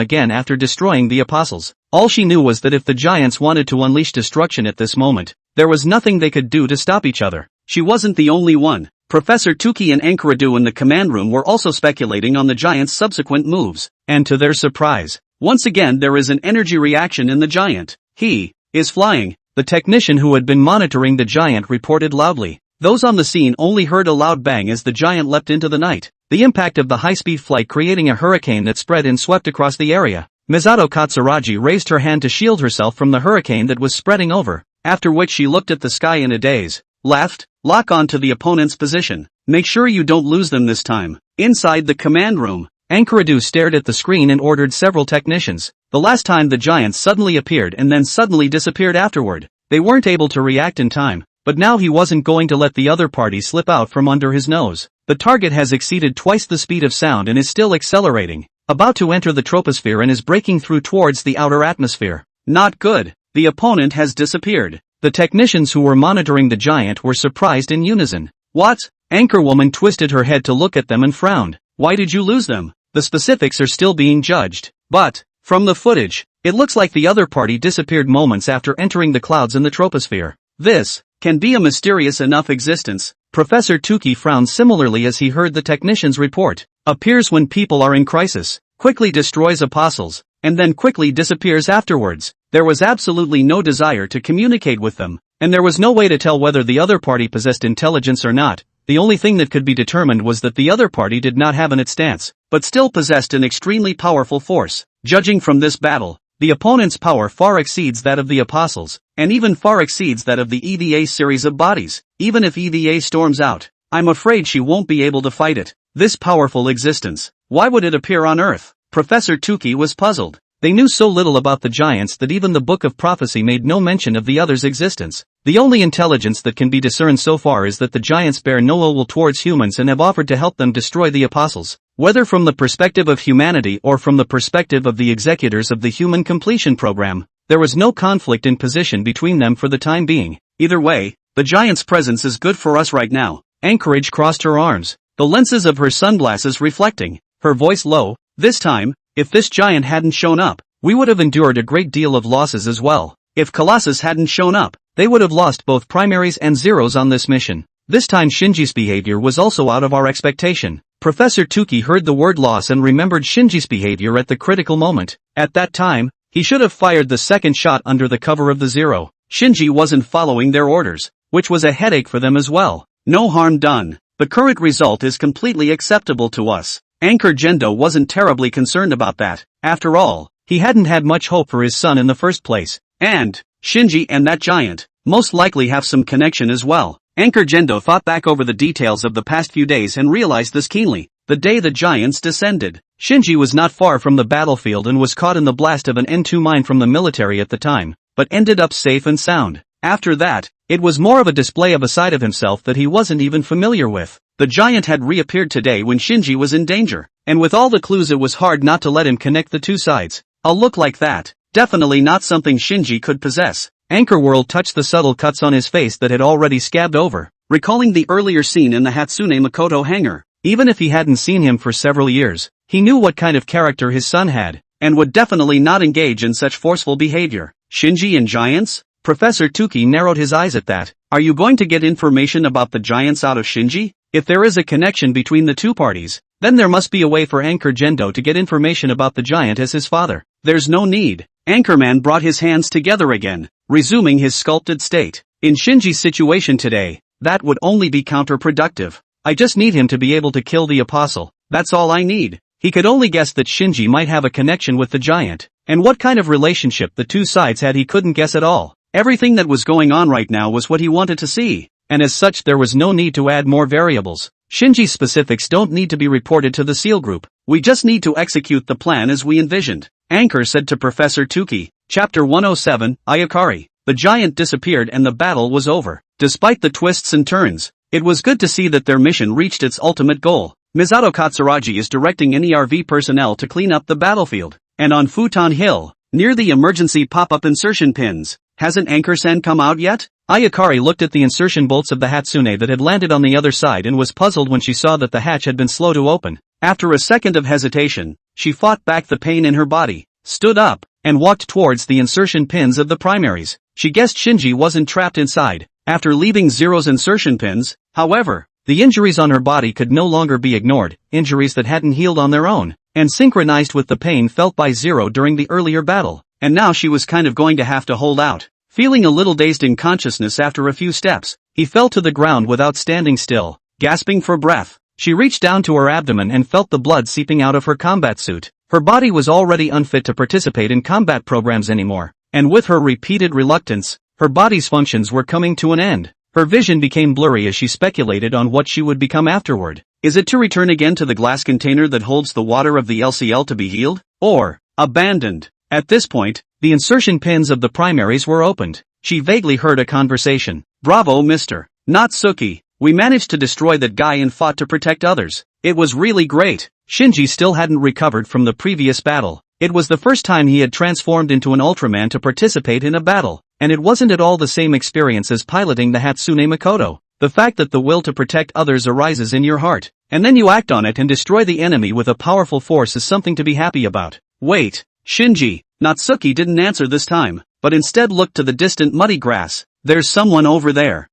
again after destroying the apostles. All she knew was that if the giants wanted to unleash destruction at this moment, there was nothing they could do to stop each other. She wasn't the only one. Professor Tuki and Enkuradu in the command room were also speculating on the giant's subsequent moves, and to their surprise, once again there is an energy reaction in the giant. He is flying. The technician who had been monitoring the giant reported loudly. Those on the scene only heard a loud bang as the giant leapt into the night, the impact of the high-speed flight creating a hurricane that spread and swept across the area. Misato Katsuragi raised her hand to shield herself from the hurricane that was spreading over, after which she looked at the sky in a daze. Left, lock on to the opponent's position. Make sure you don't lose them this time. Inside the command room, Enkuradu stared at the screen and ordered several technicians. The last time the giant suddenly appeared and then suddenly disappeared afterward. They weren't able to react in time, but now he wasn't going to let the other party slip out from under his nose. The target has exceeded twice the speed of sound and is still accelerating, about to enter the troposphere and is breaking through towards the outer atmosphere. Not good. The opponent has disappeared. The technicians who were monitoring the giant were surprised in unison. What? Anchorwoman twisted her head to look at them and frowned. Why did you lose them? The specifics are still being judged. But, from the footage, it looks like the other party disappeared moments after entering the clouds in the troposphere. This can be a mysterious enough existence. Professor Tuki frowned similarly as he heard the technician's report. Appears when people are in crisis, quickly destroys apostles, and then quickly disappears afterwards. There was absolutely no desire to communicate with them, and there was no way to tell whether the other party possessed intelligence or not. The only thing that could be determined was that the other party did not have an it stance, but still possessed an extremely powerful force. Judging from this battle, the opponent's power far exceeds that of the apostles, and even far exceeds that of the EVA series of bodies. Even if EVA storms out, I'm afraid she won't be able to fight it. This powerful existence, why would it appear on Earth? Professor Tuki was puzzled. They knew so little about the giants that even the Book of Prophecy made no mention of the other's existence. The only intelligence that can be discerned so far is that the giants bear no ill will towards humans and have offered to help them destroy the apostles. Whether from the perspective of humanity or from the perspective of the executors of the human completion program, there was no conflict in position between them for the time being. Either way, the giant's presence is good for us right now. Anchorage crossed her arms, the lenses of her sunglasses reflecting, her voice low. This time, if this giant hadn't shown up, we would have endured a great deal of losses as well. If Colossus hadn't shown up, they would have lost both primaries and zeros on this mission. This time Shinji's behavior was also out of our expectation. Professor Tuki heard the word loss and remembered Shinji's behavior at the critical moment. At that time, he should have fired the second shot under the cover of the zero. Shinji wasn't following their orders, which was a headache for them as well. No harm done. The current result is completely acceptable to us. Anchor Gendo wasn't terribly concerned about that. After all, he hadn't had much hope for his son in the first place. And Shinji and that giant most likely have some connection as well. Anchor Gendo thought back over the details of the past few days and realized this keenly. The day the giants descended, Shinji was not far from the battlefield and was caught in the blast of an N2 mine from the military at the time, but ended up safe and sound. After that, it was more of a display of a side of himself that he wasn't even familiar with. The giant had reappeared today when Shinji was in danger, and with all the clues it was hard not to let him connect the two sides. A look like that, definitely not something Shinji could possess. Anchor World touched the subtle cuts on his face that had already scabbed over, recalling the earlier scene in the Hatsune Makoto hangar. Even if he hadn't seen him for several years, he knew what kind of character his son had, and would definitely not engage in such forceful behavior. Shinji and giants? Professor Tuki narrowed his eyes at that. Are you going to get information about the giants out of Shinji? If there is a connection between the two parties, then there must be a way for Anchor Gendo to get information about the giant as his father. There's no need. Anchorman brought his hands together again, resuming his sculpted state. In Shinji's situation today, that would only be counterproductive. I just need him to be able to kill the apostle. That's all I need. He could only guess that Shinji might have a connection with the giant, and what kind of relationship the two sides had he couldn't guess at all. Everything that was going on right now was what he wanted to see, and as such there was no need to add more variables. Shinji's specifics don't need to be reported to the SEAL group. We just need to execute the plan as we envisioned. Anchor said to Professor Tuki. Chapter 107, Ayakari. The giant disappeared and the battle was over. Despite the twists and turns, it was good to see that their mission reached its ultimate goal. Misato Katsuragi is directing NERV personnel to clean up the battlefield. And on Futon Hill, near the emergency pop-up insertion pins, hasn't Anchor-san come out yet? Ayakari looked at the insertion bolts of the Hatsune that had landed on the other side and was puzzled when she saw that the hatch had been slow to open. After a second of hesitation, she fought back the pain in her body, stood up, and walked towards the insertion pins of the primaries. She guessed Shinji wasn't trapped inside. After leaving Zero's insertion pins, however, the injuries on her body could no longer be ignored, injuries that hadn't healed on their own, and synchronized with the pain felt by Zero during the earlier battle. And now she was kind of going to have to hold out. Feeling a little dazed in consciousness after a few steps, he fell to the ground without standing still, gasping for breath. She reached down to her abdomen and felt the blood seeping out of her combat suit. Her body was already unfit to participate in combat programs anymore, and with her repeated reluctance, her body's functions were coming to an end. Her vision became blurry as she speculated on what she would become afterward. Is it to return again to the glass container that holds the water of the LCL to be healed? Or, abandoned? At this point, the insertion pins of the primaries were opened. She vaguely heard a conversation. Bravo, Mr. Natsuki. We managed to destroy that guy and fought to protect others. It was really great. Shinji still hadn't recovered from the previous battle. It was the first time he had transformed into an Ultraman to participate in a battle, and it wasn't at all the same experience as piloting the Hatsune Makoto. The fact that the will to protect others arises in your heart, and then you act on it and destroy the enemy with a powerful force is something to be happy about. Wait, Shinji. Natsuki didn't answer this time, but instead looked to the distant muddy grass. There's someone over there.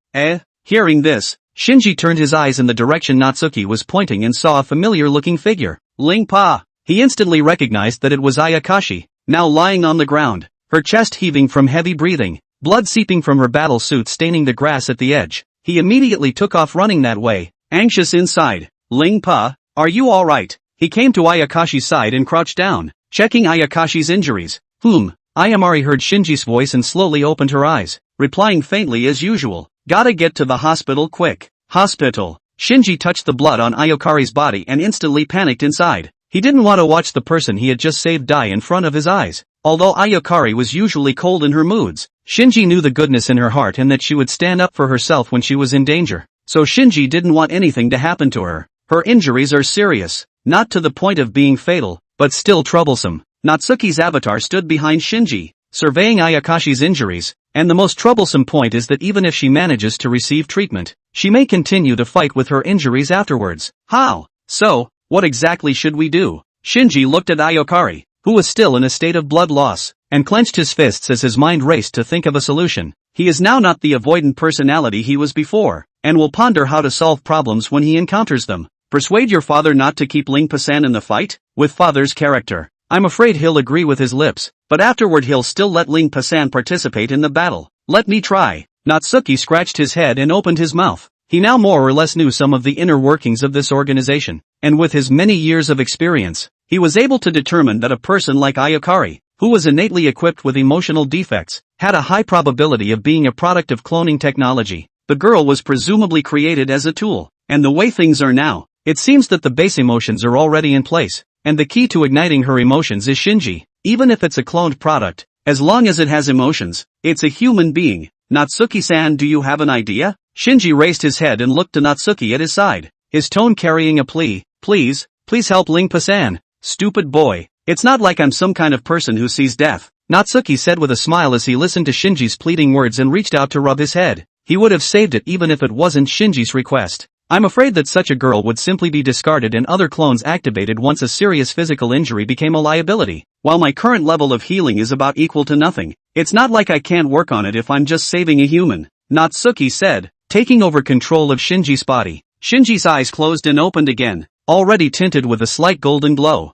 Hearing this, Shinji turned his eyes in the direction Natsuki was pointing and saw a familiar-looking figure. Ling Pa. He instantly recognized that it was Ayakashi, now lying on the ground, her chest heaving from heavy breathing, blood seeping from her battle suit staining the grass at the edge. He immediately took off running that way, anxious inside. Ling Pa, are you alright? He came to Ayakashi's side and crouched down, checking Ayakashi's injuries. Ayamari heard Shinji's voice and slowly opened her eyes, replying faintly as usual. Gotta get to the hospital quick. Hospital. Shinji touched the blood on Ayakari's body and instantly panicked inside. He didn't want to watch the person he had just saved die in front of his eyes. Although Ayakari was usually cold in her moods, Shinji knew the goodness in her heart and that she would stand up for herself when she was in danger. So Shinji didn't want anything to happen to her. Her injuries are serious, not to the point of being fatal, but still troublesome. Natsuki's avatar stood behind Shinji, surveying Ayakashi's injuries, and the most troublesome point is that even if she manages to receive treatment, she may continue to fight with her injuries afterwards. How? So, what exactly should we do? Shinji looked at Ayakari, who was still in a state of blood loss, and clenched his fists as his mind raced to think of a solution. He is now not the avoidant personality he was before, and will ponder how to solve problems when he encounters them. Persuade your father not to keep Ling-Pasan in the fight? With father's character, I'm afraid he'll agree with his lips, but afterward he'll still let Ling-Pasan participate in the battle. Let me try. Natsuki scratched his head and opened his mouth. He now more or less knew some of the inner workings of this organization, and with his many years of experience, he was able to determine that a person like Ayakari, who was innately equipped with emotional defects, had a high probability of being a product of cloning technology. The girl was presumably created as a tool, and the way things are now, it seems that the base emotions are already in place, and the key to igniting her emotions is Shinji. Even if it's a cloned product, as long as it has emotions, it's a human being. Natsuki-san, do you have an idea? Shinji raised his head and looked to Natsuki at his side, his tone carrying a plea. Please help Ling-Pasan. Stupid boy, it's not like I'm some kind of person who sees death, Natsuki said with a smile as he listened to Shinji's pleading words and reached out to rub his head. He would have saved it even if it wasn't Shinji's request. I'm afraid that such a girl would simply be discarded and other clones activated once a serious physical injury became a liability. While my current level of healing is about equal to nothing, it's not like I can't work on it if I'm just saving a human, Natsuki said, taking over control of Shinji's body. Shinji's eyes closed and opened again, already tinted with a slight golden glow.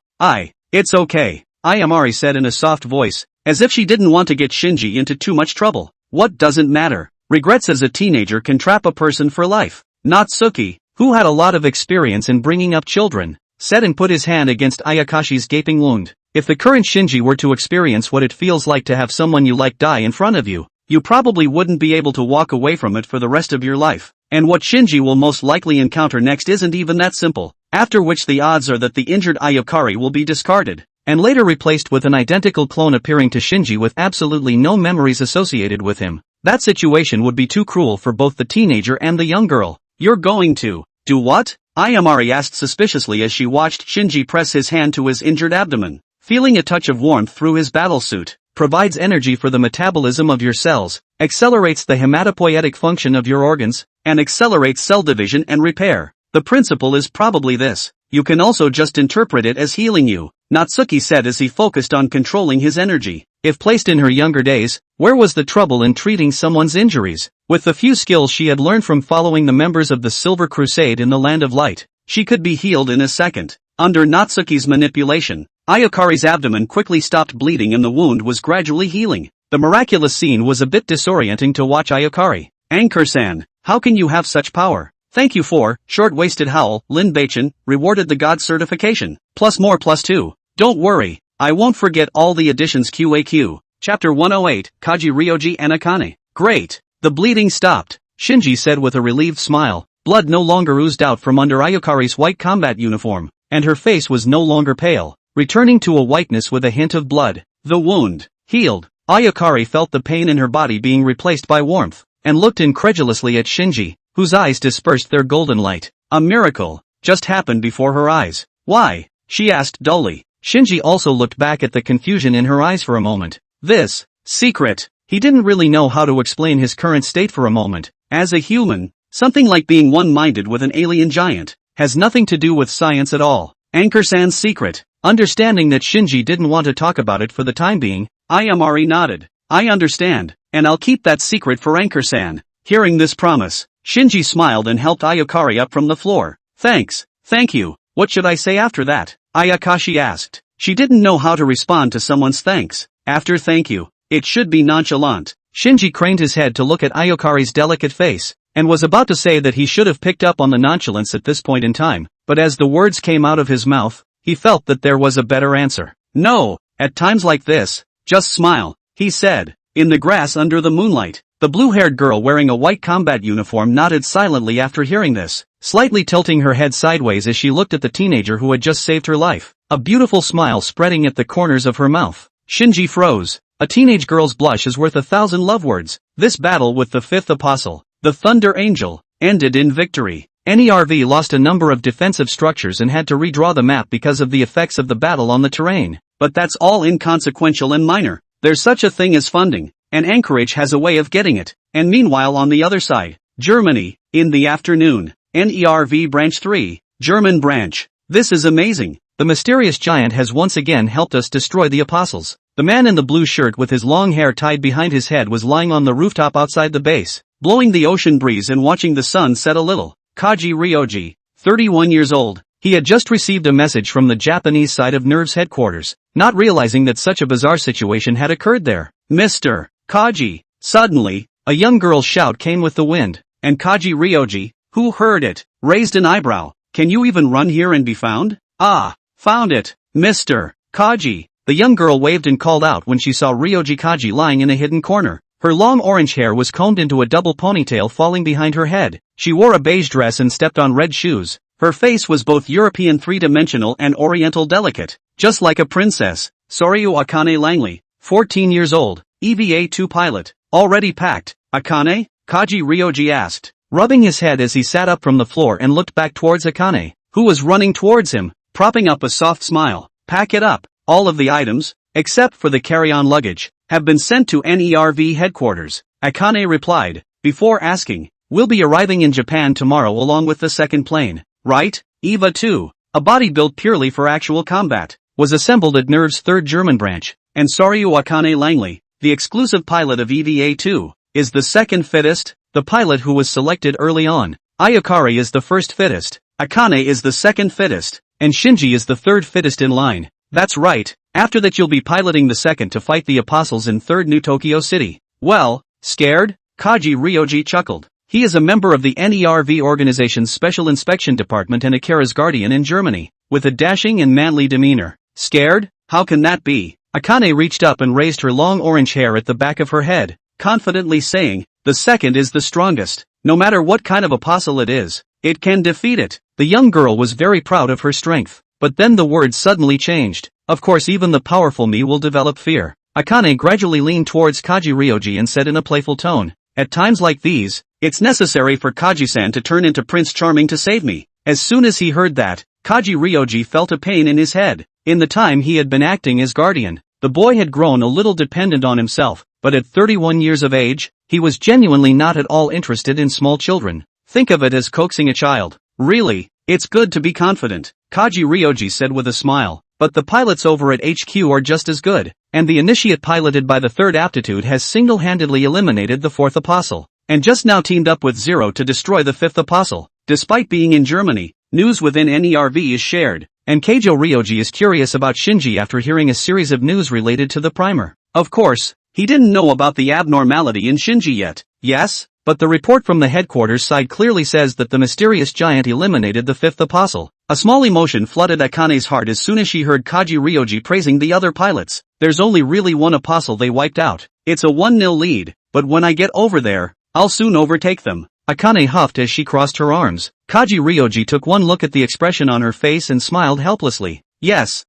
It's okay, Ayamari said in a soft voice, as if she didn't want to get Shinji into too much trouble. What doesn't matter? Regrets as a teenager can trap a person for life. Natsuki, who had a lot of experience in bringing up children, said and put his hand against Ayakashi's gaping wound. If the current Shinji were to experience what it feels like to have someone you like die in front of you, you probably wouldn't be able to walk away from it for the rest of your life. And what Shinji will most likely encounter next isn't even that simple, after which the odds are that the injured Ayakari will be discarded, and later replaced with an identical clone appearing to Shinji with absolutely no memories associated with him. That situation would be too cruel for both the teenager and the young girl. You're going to do what? Ayamari asked suspiciously as she watched Shinji press his hand to his injured abdomen. Feeling a touch of warmth through his battlesuit, provides energy for the metabolism of your cells, accelerates the hematopoietic function of your organs, and accelerates cell division and repair. The principle is probably this. You can also just interpret it as healing you, Natsuki said as he focused on controlling his energy. If placed in her younger days, where was the trouble in treating someone's injuries? With the few skills she had learned from following the members of the Silver Crusade in the Land of Light, she could be healed in a second. Under Natsuki's manipulation, Ayakari's abdomen quickly stopped bleeding and the wound was gradually healing. The miraculous scene was a bit disorienting to watch Ayakari. Anchor-san, how can you have such power? Thank you for, short-waisted howl, Lin Beichin, rewarded the god certification. Plus more +2. Don't worry, I won't forget all the additions QAQ. Chapter 108, Kaji Ryoji and Akane. Great. The bleeding stopped, Shinji said with a relieved smile. Blood no longer oozed out from under Ayakari's white combat uniform, and her face was no longer pale, returning to a whiteness with a hint of blood. The wound healed. Ayakari felt the pain in her body being replaced by warmth, and looked incredulously at Shinji, whose eyes dispersed their golden light. A miracle just happened before her eyes. Why? She asked dully. Shinji also looked back at the confusion in her eyes for a moment. This secret. He didn't really know how to explain his current state for a moment. As a human, something like being one-minded with an alien giant has nothing to do with science at all. Anchor-san's secret. Understanding that Shinji didn't want to talk about it for the time being, Ayamari nodded. I understand, and I'll keep that secret for Anchor-san. Hearing this promise, Shinji smiled and helped Ayakari up from the floor. Thanks. Thank you. What should I say after that? Ayakashi asked. She didn't know how to respond to someone's thanks. After thank you, it should be nonchalant. Shinji craned his head to look at Ayakari's delicate face, and was about to say that he should have picked up on the nonchalance at this point in time, but as the words came out of his mouth, he felt that there was a better answer. No, at times like this, just smile, he said. In the grass under the moonlight, the blue-haired girl wearing a white combat uniform nodded silently after hearing this, slightly tilting her head sideways as she looked at the teenager who had just saved her life. a beautiful smile spreading at the corners of her mouth. Shinji froze. A teenage girl's blush is worth 1,000 love words. This battle with the fifth apostle, the Thunder Angel, ended in victory. NERV lost a number of defensive structures and had to redraw the map because of the effects of the battle on the terrain. But that's all inconsequential and minor. There's such a thing as funding, and Anchorage has a way of getting it. And meanwhile on the other side, Germany, in the afternoon, NERV Branch 3, German branch. This is amazing. The mysterious giant has once again helped us destroy the apostles. The man in the blue shirt with his long hair tied behind his head was lying on the rooftop outside the base, blowing the ocean breeze and watching the sun set a little. Kaji Ryoji, 31 years old. He had just received a message from the Japanese side of NERV's headquarters, not realizing that such a bizarre situation had occurred there. Mr. Kaji. Suddenly, a young girl's shout came with the wind, and Kaji Ryoji, who heard it, raised an eyebrow. Can you even run here and be found? Ah, found it, Mr. Kaji. The young girl waved and called out when she saw Ryoji Kaji lying in a hidden corner. Her long orange hair was combed into a double ponytail falling behind her head. She wore a beige dress and stepped on red shoes. Her face was both European three-dimensional and oriental delicate, just like a princess. Soryu Akane Langley, 14 years old, EVA-2 pilot, already packed. Akane? Kaji Ryoji asked, rubbing his head as he sat up from the floor and looked back towards Akane, who was running towards him, propping up a soft smile. Pack it up. All of the items, except for the carry-on luggage, have been sent to NERV headquarters, Akane replied, before asking, we'll be arriving in Japan tomorrow along with the second plane, right? EVA-2, a body built purely for actual combat, was assembled at NERV's third German branch, and Soryu Akane Langley, the exclusive pilot of EVA-2, is the second fittest, the pilot who was selected early on. Ayakari is the first fittest, Akane is the second fittest, and Shinji is the third fittest in line. That's right, after that you'll be piloting the second to fight the apostles in third New Tokyo City. Well, scared? Kaji Ryoji chuckled. He is a member of the NERV organization's Special Inspection Department and Akira's guardian in Germany, with a dashing and manly demeanor. Scared? How can that be? Akane reached up and raised her long orange hair at the back of her head, confidently saying, the second is the strongest. No matter what kind of apostle it is, it can defeat it. The young girl was very proud of her strength. But then the words suddenly changed. Of course even the powerful me will develop fear. Akane gradually leaned towards Kaji Ryoji and said in a playful tone, at times like these, it's necessary for Kaji-san to turn into Prince Charming to save me. As soon as he heard that, Kaji Ryoji felt a pain in his head. In the time he had been acting as guardian, the boy had grown a little dependent on himself, but at 31 years of age, he was genuinely not at all interested in small children. Think of it as coaxing a child. Really, it's good to be confident, Kaji Ryoji said with a smile, but the pilots over at HQ are just as good, and the initiate piloted by the third aptitude has single-handedly eliminated the fourth apostle, and just now teamed up with Zero to destroy the fifth apostle. Despite being in Germany, news within NERV is shared, and Keijo Ryoji is curious about Shinji after hearing a series of news related to the primer. Of course, he didn't know about the abnormality in Shinji yet, yes? But the report from the headquarters side clearly says that the mysterious giant eliminated the fifth apostle. A small emotion flooded Akane's heart as soon as she heard Kaji Ryoji praising the other pilots. There's only really one apostle they wiped out. It's a 1-0 lead, but when I get over there, I'll soon overtake them. Akane huffed as she crossed her arms. Kaji Ryoji took one look at the expression on her face and smiled helplessly. Yes,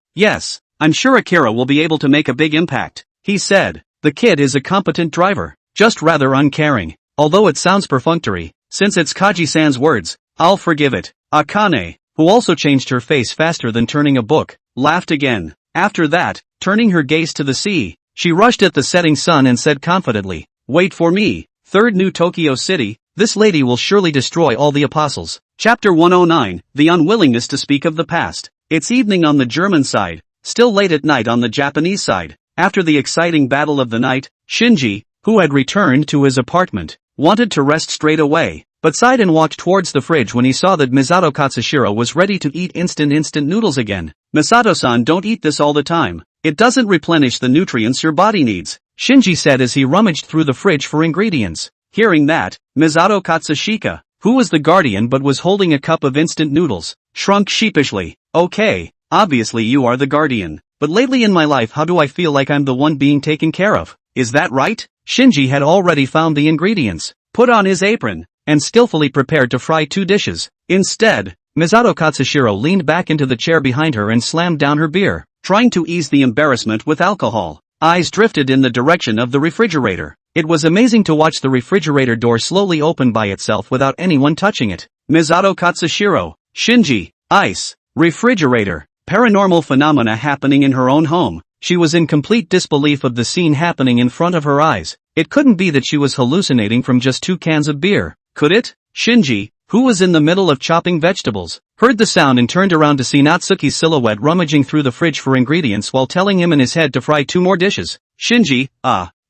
I'm sure Akira will be able to make a big impact, he said. The kid is a competent driver, just rather uncaring. Although it sounds perfunctory, since it's Kaji-san's words, I'll forgive it. Akane, who also changed her face faster than turning a book, laughed again. After that, turning her gaze to the sea, she rushed at the setting sun and said confidently, wait for me, third New Tokyo City, this lady will surely destroy all the apostles. Chapter 109, The Unwillingness to Speak of the Past. It's evening on the German side, still late at night on the Japanese side. After the exciting battle of the night, Shinji, who had returned to his apartment, wanted to rest straight away, but sighed and walked towards the fridge when he saw that Misato Katsushiro was ready to eat instant noodles again. Misato-san, don't eat this all the time. It doesn't replenish the nutrients your body needs, Shinji said as he rummaged through the fridge for ingredients. Hearing that, Misato Katsushika, who was the guardian but was holding a cup of instant noodles, shrunk sheepishly. Okay, obviously you are the guardian, but lately in my life how do I feel like I'm the one being taken care of? Is that right? Shinji had already found the ingredients, put on his apron, and skillfully prepared to fry 2 dishes. Instead, Misato Katsushiro leaned back into the chair behind her and slammed down her beer, trying to ease the embarrassment with alcohol. Eyes drifted in the direction of the refrigerator. It was amazing to watch the refrigerator door slowly open by itself without anyone touching it. Misato Katsushiro, Shinji, ice, refrigerator, paranormal phenomena happening in her own home. She was in complete disbelief of the scene happening in front of her eyes. It couldn't be that she was hallucinating from just 2 cans of beer, could it? Shinji, who was in the middle of chopping vegetables, heard the sound and turned around to see Natsuki's silhouette rummaging through the fridge for ingredients while telling him in his head to fry 2 more dishes. Shinji,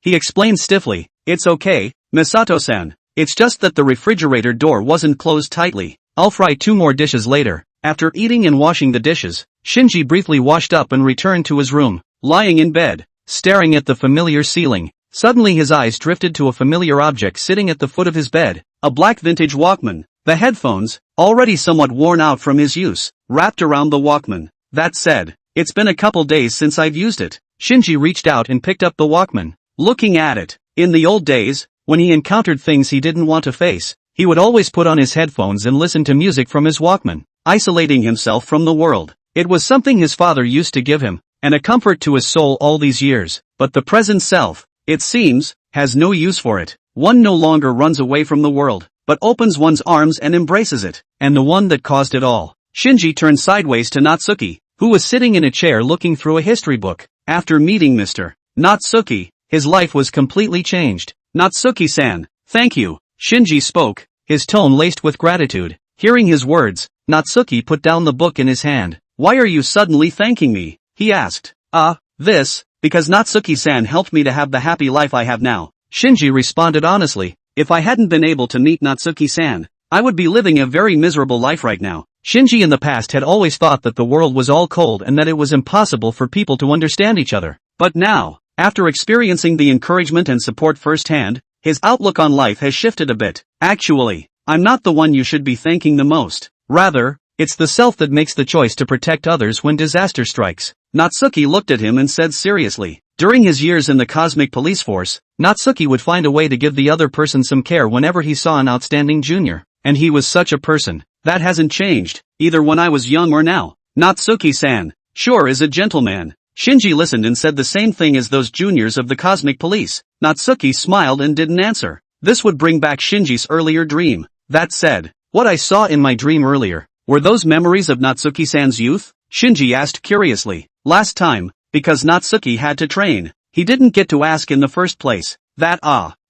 he explained stiffly, it's okay, Misato-san. It's just that the refrigerator door wasn't closed tightly. I'll fry 2 more dishes later. After eating and washing the dishes, Shinji briefly washed up and returned to his room. Lying in bed, staring at the familiar ceiling, suddenly his eyes drifted to a familiar object sitting at the foot of his bed, a black vintage Walkman. The headphones, already somewhat worn out from his use, wrapped around the Walkman. That said, it's been a couple days since I've used it. Shinji reached out and picked up the Walkman. Looking at it, in the old days, when he encountered things he didn't want to face, he would always put on his headphones and listen to music from his Walkman, isolating himself from the world. It was something his father used to give him, and a comfort to his soul all these years. But the present self, it seems, has no use for it. One no longer runs away from the world, but opens one's arms and embraces it, and the one that caused it all. Shinji turned sideways to Natsuki, who was sitting in a chair looking through a history book. After meeting Mr. Natsuki, his life was completely changed. Natsuki-san, thank you, Shinji spoke, his tone laced with gratitude. Hearing his words, Natsuki put down the book in his hand. Why are you suddenly thanking me? He asked. Because Natsuki-san helped me to have the happy life I have now. Shinji responded honestly. If I hadn't been able to meet Natsuki-san, I would be living a very miserable life right now. Shinji in the past had always thought that the world was all cold and that it was impossible for people to understand each other. But now, after experiencing the encouragement and support firsthand, his outlook on life has shifted a bit. Actually, I'm not the one you should be thanking the most. Rather, it's the self that makes the choice to protect others when disaster strikes. Natsuki looked at him and said seriously. During his years in the cosmic police force, Natsuki would find a way to give the other person some care whenever he saw an outstanding junior. And he was such a person. That hasn't changed, either when I was young or now. Natsuki-san, sure is a gentleman. Shinji listened and said the same thing as those juniors of the cosmic police. Natsuki smiled and didn't answer. This would bring back Shinji's earlier dream. That said, what I saw in my dream earlier, were those memories of Natsuki-san's youth? Shinji asked curiously. Last time, because Natsuki had to train, he didn't get to ask in the first place.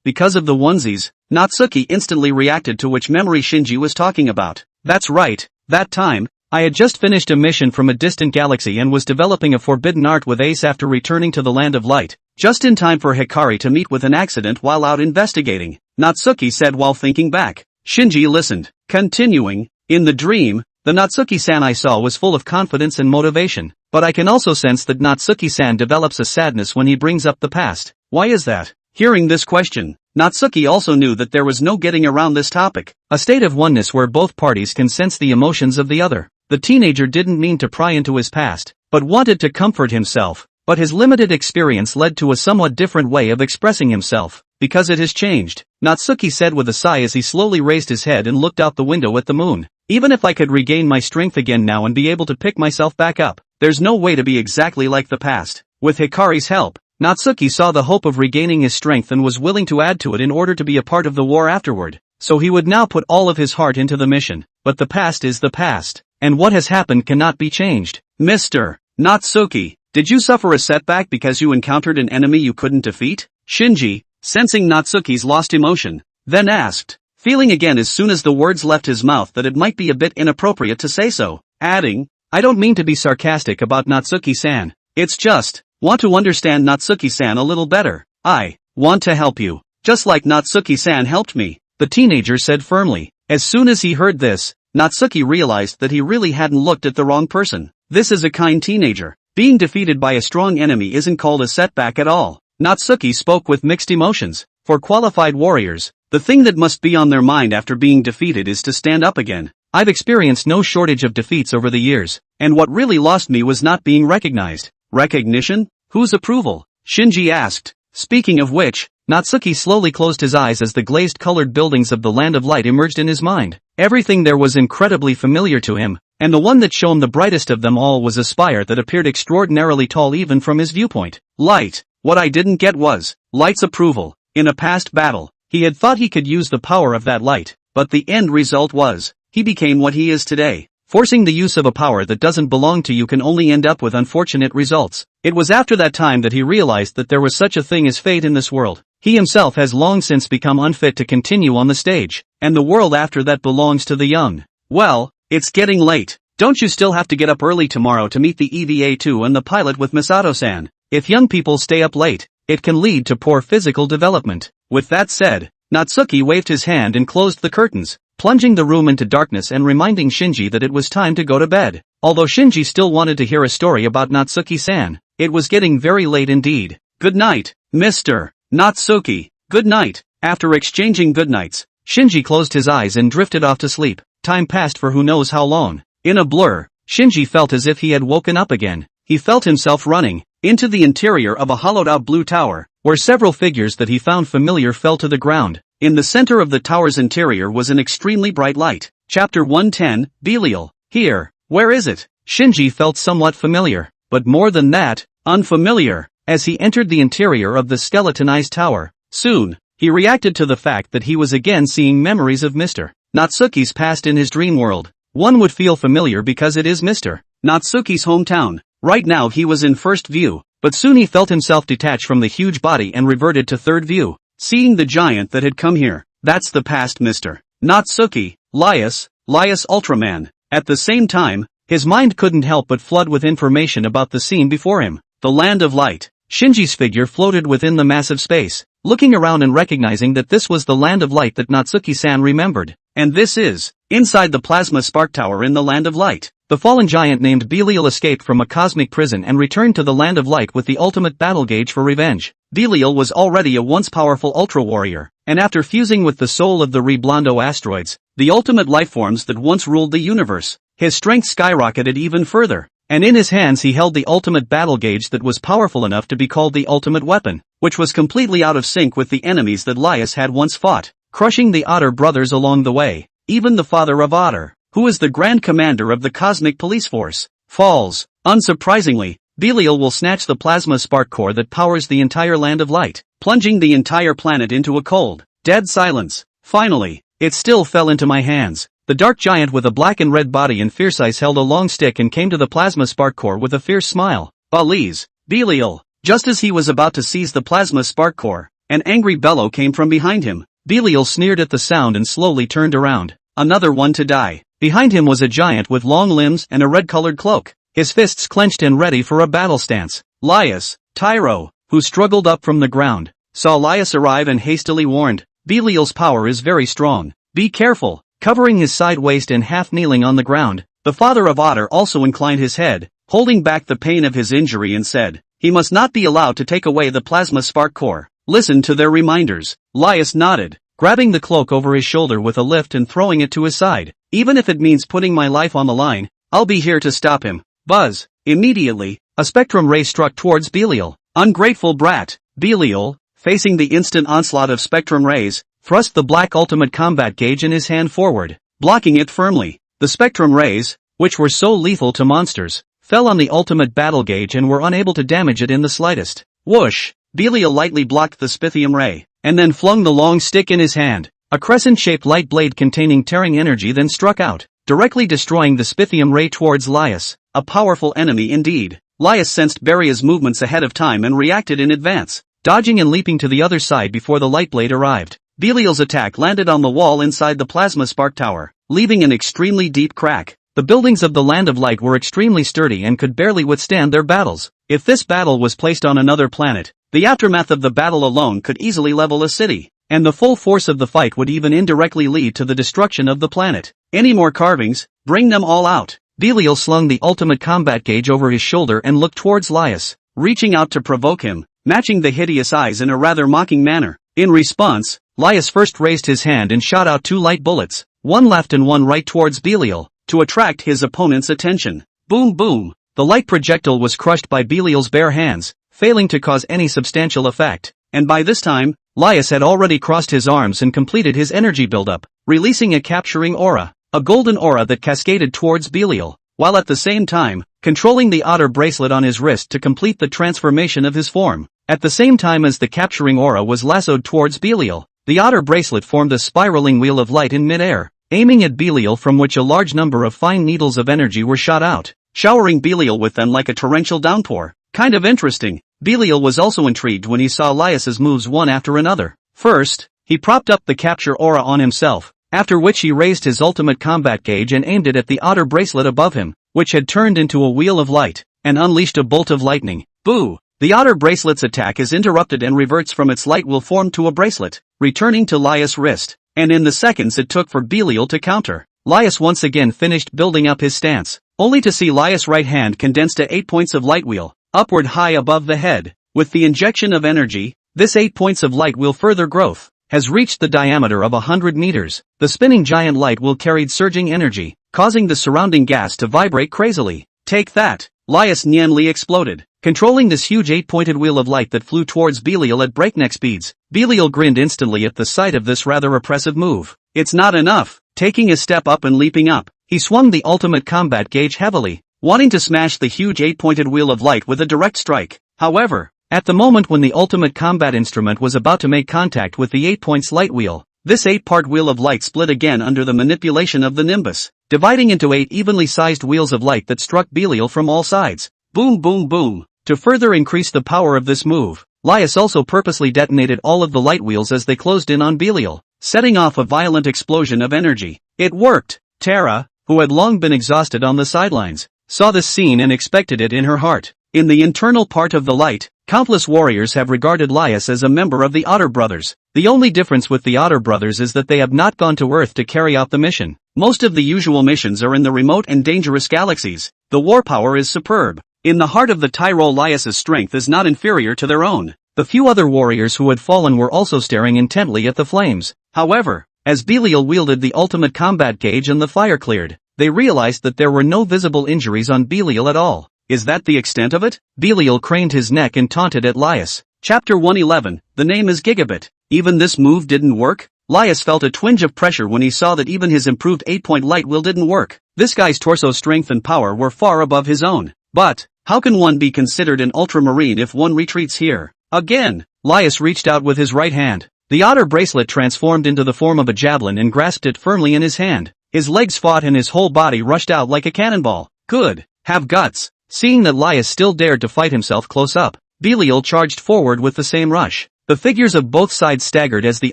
Because of the onesies, Natsuki instantly reacted to which memory Shinji was talking about. That's right, that time, I had just finished a mission from a distant galaxy and was developing a forbidden art with Ace after returning to the Land of Light, just in time for Hikari to meet with an accident while out investigating, Natsuki said while thinking back. Shinji listened, continuing, in the dream, the Natsuki-san I saw was full of confidence and motivation, but I can also sense that Natsuki-san develops a sadness when he brings up the past. Why is that? Hearing this question, Natsuki also knew that there was no getting around this topic, a state of oneness where both parties can sense the emotions of the other. The teenager didn't mean to pry into his past, but wanted to comfort himself, but his limited experience led to a somewhat different way of expressing himself, because it has changed, Natsuki said with a sigh as he slowly raised his head and looked out the window at the moon. Even if I could regain my strength again now and be able to pick myself back up, there's no way to be exactly like the past. With Hikari's help, Natsuki saw the hope of regaining his strength and was willing to add to it in order to be a part of the war afterward. So he would now put all of his heart into the mission. But the past is the past, and what has happened cannot be changed. Mr. Natsuki, did you suffer a setback because you encountered an enemy you couldn't defeat? Shinji, sensing Natsuki's lost emotion, then asked, feeling again as soon as the words left his mouth that it might be a bit inappropriate to say so, adding, I don't mean to be sarcastic about Natsuki-san. It's just, want to understand Natsuki-san a little better. I want to help you, just like Natsuki-san helped me, the teenager said firmly. As soon as he heard this, Natsuki realized that he really hadn't looked at the wrong person. This is a kind teenager. Being defeated by a strong enemy isn't called a setback at all. Natsuki spoke with mixed emotions. For qualified warriors, the thing that must be on their mind after being defeated is to stand up again. I've experienced no shortage of defeats over the years, and what really lost me was not being recognized. Recognition? Whose approval? Shinji asked. Speaking of which, Natsuki slowly closed his eyes as the glazed-colored buildings of the Land of Light emerged in his mind. Everything there was incredibly familiar to him, and the one that shone the brightest of them all was a spire that appeared extraordinarily tall even from his viewpoint. Light. What I didn't get was Light's approval. In a past battle, he had thought he could use the power of that light, but the end result was, he became what he is today. Forcing the use of a power that doesn't belong to you can only end up with unfortunate results. It was after that time that he realized that there was such a thing as fate in this world. He himself has long since become unfit to continue on the stage, and the world after that belongs to the young. Well, it's getting late. Don't you still have to get up early tomorrow to meet the EVA-2 and the pilot with Misato-san? If young people stay up late, it can lead to poor physical development. With that said, Natsuki waved his hand and closed the curtains, plunging the room into darkness and reminding Shinji that it was time to go to bed. Although Shinji still wanted to hear a story about Natsuki-san, it was getting very late indeed. Good night, Mr. Natsuki. Good night. After exchanging goodnights, Shinji closed his eyes and drifted off to sleep. Time passed for who knows how long. In a blur, Shinji felt as if he had woken up again. He felt himself running into the interior of a hollowed-out blue tower, where several figures that he found familiar fell to the ground. In the center of the tower's interior was an extremely bright light. Chapter 110, Belial. Here. Where is it? Shinji felt somewhat familiar, but more than that, unfamiliar, as he entered the interior of the skeletonized tower. Soon, he reacted to the fact that he was again seeing memories of Mr. Natsuki's past in his dream world. One would feel familiar because it is Mr. Natsuki's hometown. Right now he was in first view, but soon he felt himself detach from the huge body and reverted to third view. Seeing the giant that had come here, that's the past Mr. Natsuki, Lias Ultraman. At the same time, his mind couldn't help but flood with information about the scene before him. The Land of Light. Shinji's figure floated within the massive space, looking around and recognizing that this was the Land of Light that Natsuki-san remembered. And this is, inside the plasma spark tower in the Land of Light. The fallen giant named Belial escaped from a cosmic prison and returned to the Land of Light with the ultimate battle gauge for revenge. Belial was already a once powerful ultra warrior, and after fusing with the soul of the Reblondo asteroids, the ultimate lifeforms that once ruled the universe, his strength skyrocketed even further, and in his hands he held the ultimate battle gauge that was powerful enough to be called the ultimate weapon, which was completely out of sync with the enemies that Lias had once fought, crushing the Otter brothers along the way. Even the father of Otter, who is the Grand Commander of the Cosmic Police Force, falls. Unsurprisingly, Belial will snatch the plasma spark core that powers the entire Land of Light, plunging the entire planet into a cold, dead silence. Finally, it still fell into my hands. The dark giant with a black and red body and fierce eyes held a long stick and came to the plasma spark core with a fierce smile. Belize, Belial. Just as he was about to seize the plasma spark core, an angry bellow came from behind him. Belial sneered at the sound and slowly turned around. Another one to die. Behind him was a giant with long limbs and a red-colored cloak, his fists clenched and ready for a battle stance. Lias, Tyro, who struggled up from the ground, saw Lias arrive and hastily warned, Belial's power is very strong. Be careful. Covering his side waist and half kneeling on the ground, the father of Otter also inclined his head, holding back the pain of his injury and said, he must not be allowed to take away the plasma spark core. Listen to their reminders. Lias nodded, grabbing the cloak over his shoulder with a lift and throwing it to his side. Even if it means putting my life on the line, I'll be here to stop him. Buzz. Immediately, a spectrum ray struck towards Belial. Ungrateful brat. Belial, facing the instant onslaught of spectrum rays, thrust the black ultimate combat gauge in his hand forward, blocking it firmly. The spectrum rays, which were so lethal to monsters, fell on the ultimate battle gauge and were unable to damage it in the slightest. Whoosh! Belial lightly blocked the Spithium ray, and then flung the long stick in his hand. A crescent-shaped light blade containing tearing energy then struck out, directly destroying the Spithium ray towards Lias, a powerful enemy indeed. Lias sensed Beria's movements ahead of time and reacted in advance, dodging and leaping to the other side before the light blade arrived. Belial's attack landed on the wall inside the plasma spark tower, leaving an extremely deep crack. The buildings of the Land of Light were extremely sturdy and could barely withstand their battles. If this battle was placed on another planet, the aftermath of the battle alone could easily level a city, and the full force of the fight would even indirectly lead to the destruction of the planet. Any more carvings? Bring them all out. Belial slung the ultimate combat gauge over his shoulder and looked towards Lias, reaching out to provoke him, matching the hideous eyes in a rather mocking manner. In response, Lias first raised his hand and shot out 2 light bullets, one left and one right towards Belial, to attract his opponent's attention. Boom boom! The light projectile was crushed by Belial's bare hands, failing to cause any substantial effect, and by this time, Lias had already crossed his arms and completed his energy buildup. releasing a capturing aura, a golden aura that cascaded towards Belial, while at the same time, controlling the otter bracelet on his wrist to complete the transformation of his form. At the same time as the capturing aura was lassoed towards Belial, the otter bracelet formed a spiraling wheel of light in midair, aiming at Belial, from which a large number of fine needles of energy were shot out, showering Belial with them like a torrential downpour. Kind of interesting. Belial was also intrigued when he saw Lias's moves one after another. First, he propped up the capture aura on himself, after which he raised his ultimate combat gauge and aimed it at the otter bracelet above him, which had turned into a wheel of light, and unleashed a bolt of lightning. Boo! The otter bracelet's attack is interrupted and reverts from its light wheel form to a bracelet, returning to Lias' wrist, and in the seconds it took for Belial to counter, Lias once again finished building up his stance, only to see Lias' right hand condensed to 8 points of light wheel, upward high above the head. With the injection of energy, this 8 points of light wheel further growth has reached the diameter of 100 meters. The spinning giant light wheel carried surging energy, causing the surrounding gas to vibrate crazily. Take that! Lias Nianli exploded, controlling this huge 8-pointed wheel of light that flew towards Belial at breakneck speeds. Belial grinned instantly at the sight of this rather oppressive move. It's not enough. Taking a step up and leaping up, he swung the ultimate combat gauge heavily, wanting to smash the huge 8-pointed wheel of light with a direct strike. However, at the moment when the ultimate combat instrument was about to make contact with the 8 points light wheel, this 8-part wheel of light split again under the manipulation of the nimbus, dividing into 8 evenly sized wheels of light that struck Belial from all sides. Boom boom boom. To further increase the power of this move, Lias also purposely detonated all of the light wheels as they closed in on Belial, setting off a violent explosion of energy. It worked! Tara, who had long been exhausted on the sidelines, saw this scene and expected it in her heart. In the internal part of the light, countless warriors have regarded Lias as a member of the Otter Brothers. The only difference with the Otter Brothers is that they have not gone to Earth to carry out the mission. Most of the usual missions are in the remote and dangerous galaxies. The war power is superb. In the heart of the Tyrol, Lias's strength is not inferior to their own. The few other warriors who had fallen were also staring intently at the flames. However, as Belial wielded the ultimate combat gauge and the fire cleared, they realized that there were no visible injuries on Belial at all. Is that the extent of it? Belial craned his neck and taunted at Lias. Chapter 111, the name is Gigabit. Even this move didn't work? Lias felt a twinge of pressure when he saw that even his improved 8-point light wheel didn't work. This guy's torso strength and power were far above his own. But, how can one be considered an ultramarine if one retreats here? Again! Lias reached out with his right hand. The otter bracelet transformed into the form of a javelin and grasped it firmly in his hand. His legs fought and his whole body rushed out like a cannonball. Good. Have guts. Seeing that Lias still dared to fight himself close up, Belial charged forward with the same rush. The figures of both sides staggered as the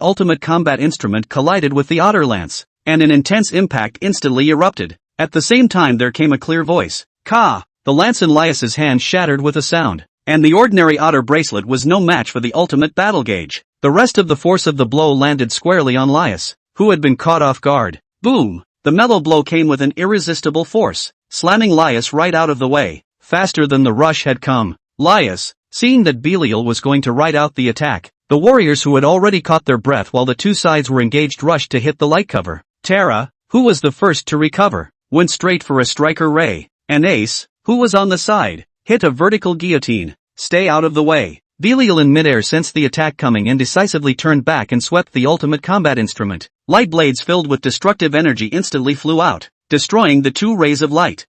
ultimate combat instrument collided with the otter lance, and an intense impact instantly erupted. At the same time there came a clear voice. Ka! The lance in Lias's hand shattered with a sound, and the ordinary otter bracelet was no match for the ultimate battle gauge. The rest of the force of the blow landed squarely on Lias, who had been caught off guard. Boom! The mellow blow came with an irresistible force, slamming Lias right out of the way, faster than the rush had come. Lias, seeing that Belial was going to ride out the attack, the warriors who had already caught their breath while the two sides were engaged rushed to hit the light cover. Tara, who was the first to recover, went straight for a striker ray, and Ace, who was on the side, hit a vertical guillotine. Stay out of the way. Belial in midair sensed the attack coming and decisively turned back and swept the ultimate combat instrument. Light blades filled with destructive energy instantly flew out, destroying the two rays of light.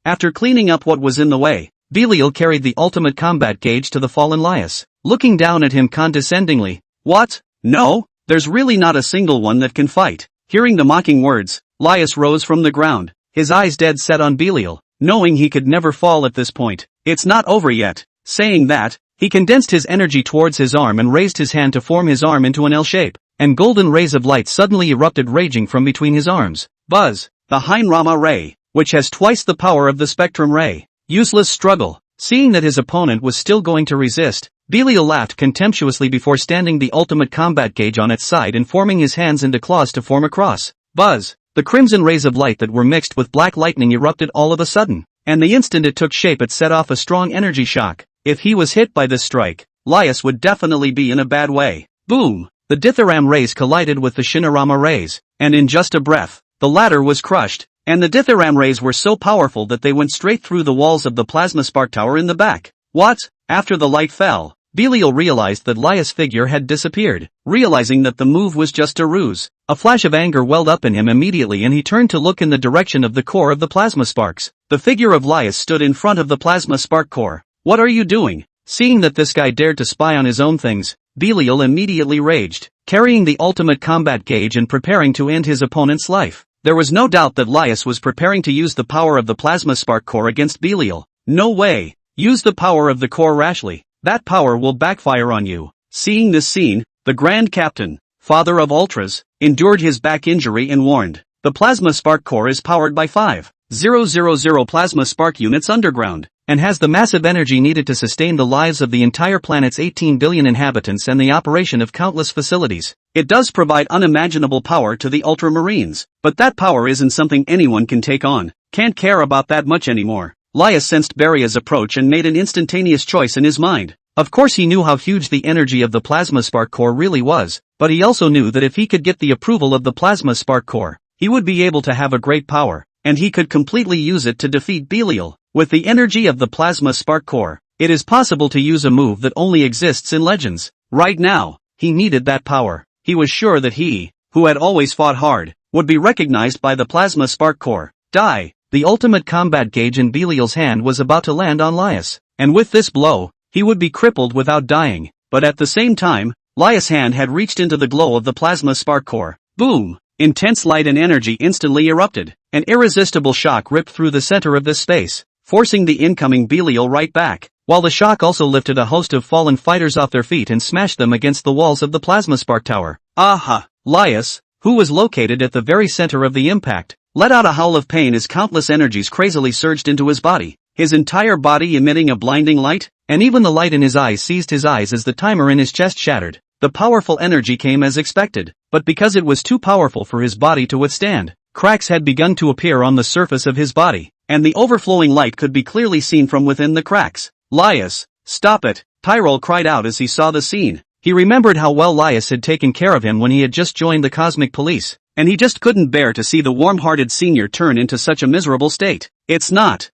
After cleaning up what was in the way, Belial carried the ultimate combat gauge to the fallen Lias, looking down at him condescendingly. What? No? There's really not a single one that can fight. Hearing the mocking words, Lias rose from the ground, his eyes dead set on Belial, knowing he could never fall at this point. It's not over yet. Saying that, he condensed his energy towards his arm and raised his hand to form his arm into an L shape, and golden rays of light suddenly erupted raging from between his arms. Buzz! The Heinrama ray, which has twice the power of the spectrum ray. Useless struggle. Seeing that his opponent was still going to resist, Belial laughed contemptuously before standing the ultimate combat gauge on its side and forming his hands into claws to form a cross. Buzz! The crimson rays of light that were mixed with black lightning erupted all of a sudden, and the instant it took shape it set off a strong energy shock. If he was hit by this strike, Lias would definitely be in a bad way. Boom! The Ditharam rays collided with the Shinarama rays, and in just a breath, the latter was crushed, and the Ditharam rays were so powerful that they went straight through the walls of the plasma spark tower in the back. What? After the light fell, Belial realized that Laius' figure had disappeared. Realizing that the move was just a ruse, a flash of anger welled up in him immediately and he turned to look in the direction of the core of the plasma sparks. The figure of Laius stood in front of the plasma spark core. "What are you doing?" Seeing that this guy dared to spy on his own things, Belial immediately raged, carrying the ultimate combat gauge and preparing to end his opponent's life. There was no doubt that Laius was preparing to use the power of the plasma spark core against Belial. "No way! Use the power of the core rashly. That power will backfire on you." Seeing this scene, the Grand Captain, father of Ultras, endured his back injury and warned, "The plasma spark core is powered by 5,000 plasma spark units underground, and has the massive energy needed to sustain the lives of the entire planet's 18 billion inhabitants and the operation of countless facilities. It does provide unimaginable power to the Ultramarines, but that power isn't something anyone can take on. Can't care about that much anymore." Laius sensed Beria's approach and made an instantaneous choice in his mind. Of course he knew how huge the energy of the plasma spark core really was, but he also knew that if he could get the approval of the plasma spark core, he would be able to have a great power, and he could completely use it to defeat Belial. With the energy of the plasma spark core, it is possible to use a move that only exists in legends. Right now, he needed that power. He was sure that he, who had always fought hard, would be recognized by the plasma spark core. Die! The ultimate combat gauge in Belial's hand was about to land on Laius, and with this blow, he would be crippled without dying. But at the same time, Laius' hand had reached into the glow of the plasma spark core. Boom! Intense light and energy instantly erupted. An irresistible shock ripped through the center of this space, forcing the incoming Belial right back, while the shock also lifted a host of fallen fighters off their feet and smashed them against the walls of the plasma spark tower. Aha! Laius, who was located at the very center of the impact, let out a howl of pain as countless energies crazily surged into his body, his entire body emitting a blinding light, and even the light in his eyes seized his eyes as the timer in his chest shattered. The powerful energy came as expected, but because it was too powerful for his body to withstand, cracks had begun to appear on the surface of his body, and the overflowing light could be clearly seen from within the cracks. "Laius, stop it!" Tyrol cried out as he saw the scene. He remembered how well Laius had taken care of him when he had just joined the Cosmic Police, and he just couldn't bear to see the warm-hearted senior turn into such a miserable state. It's not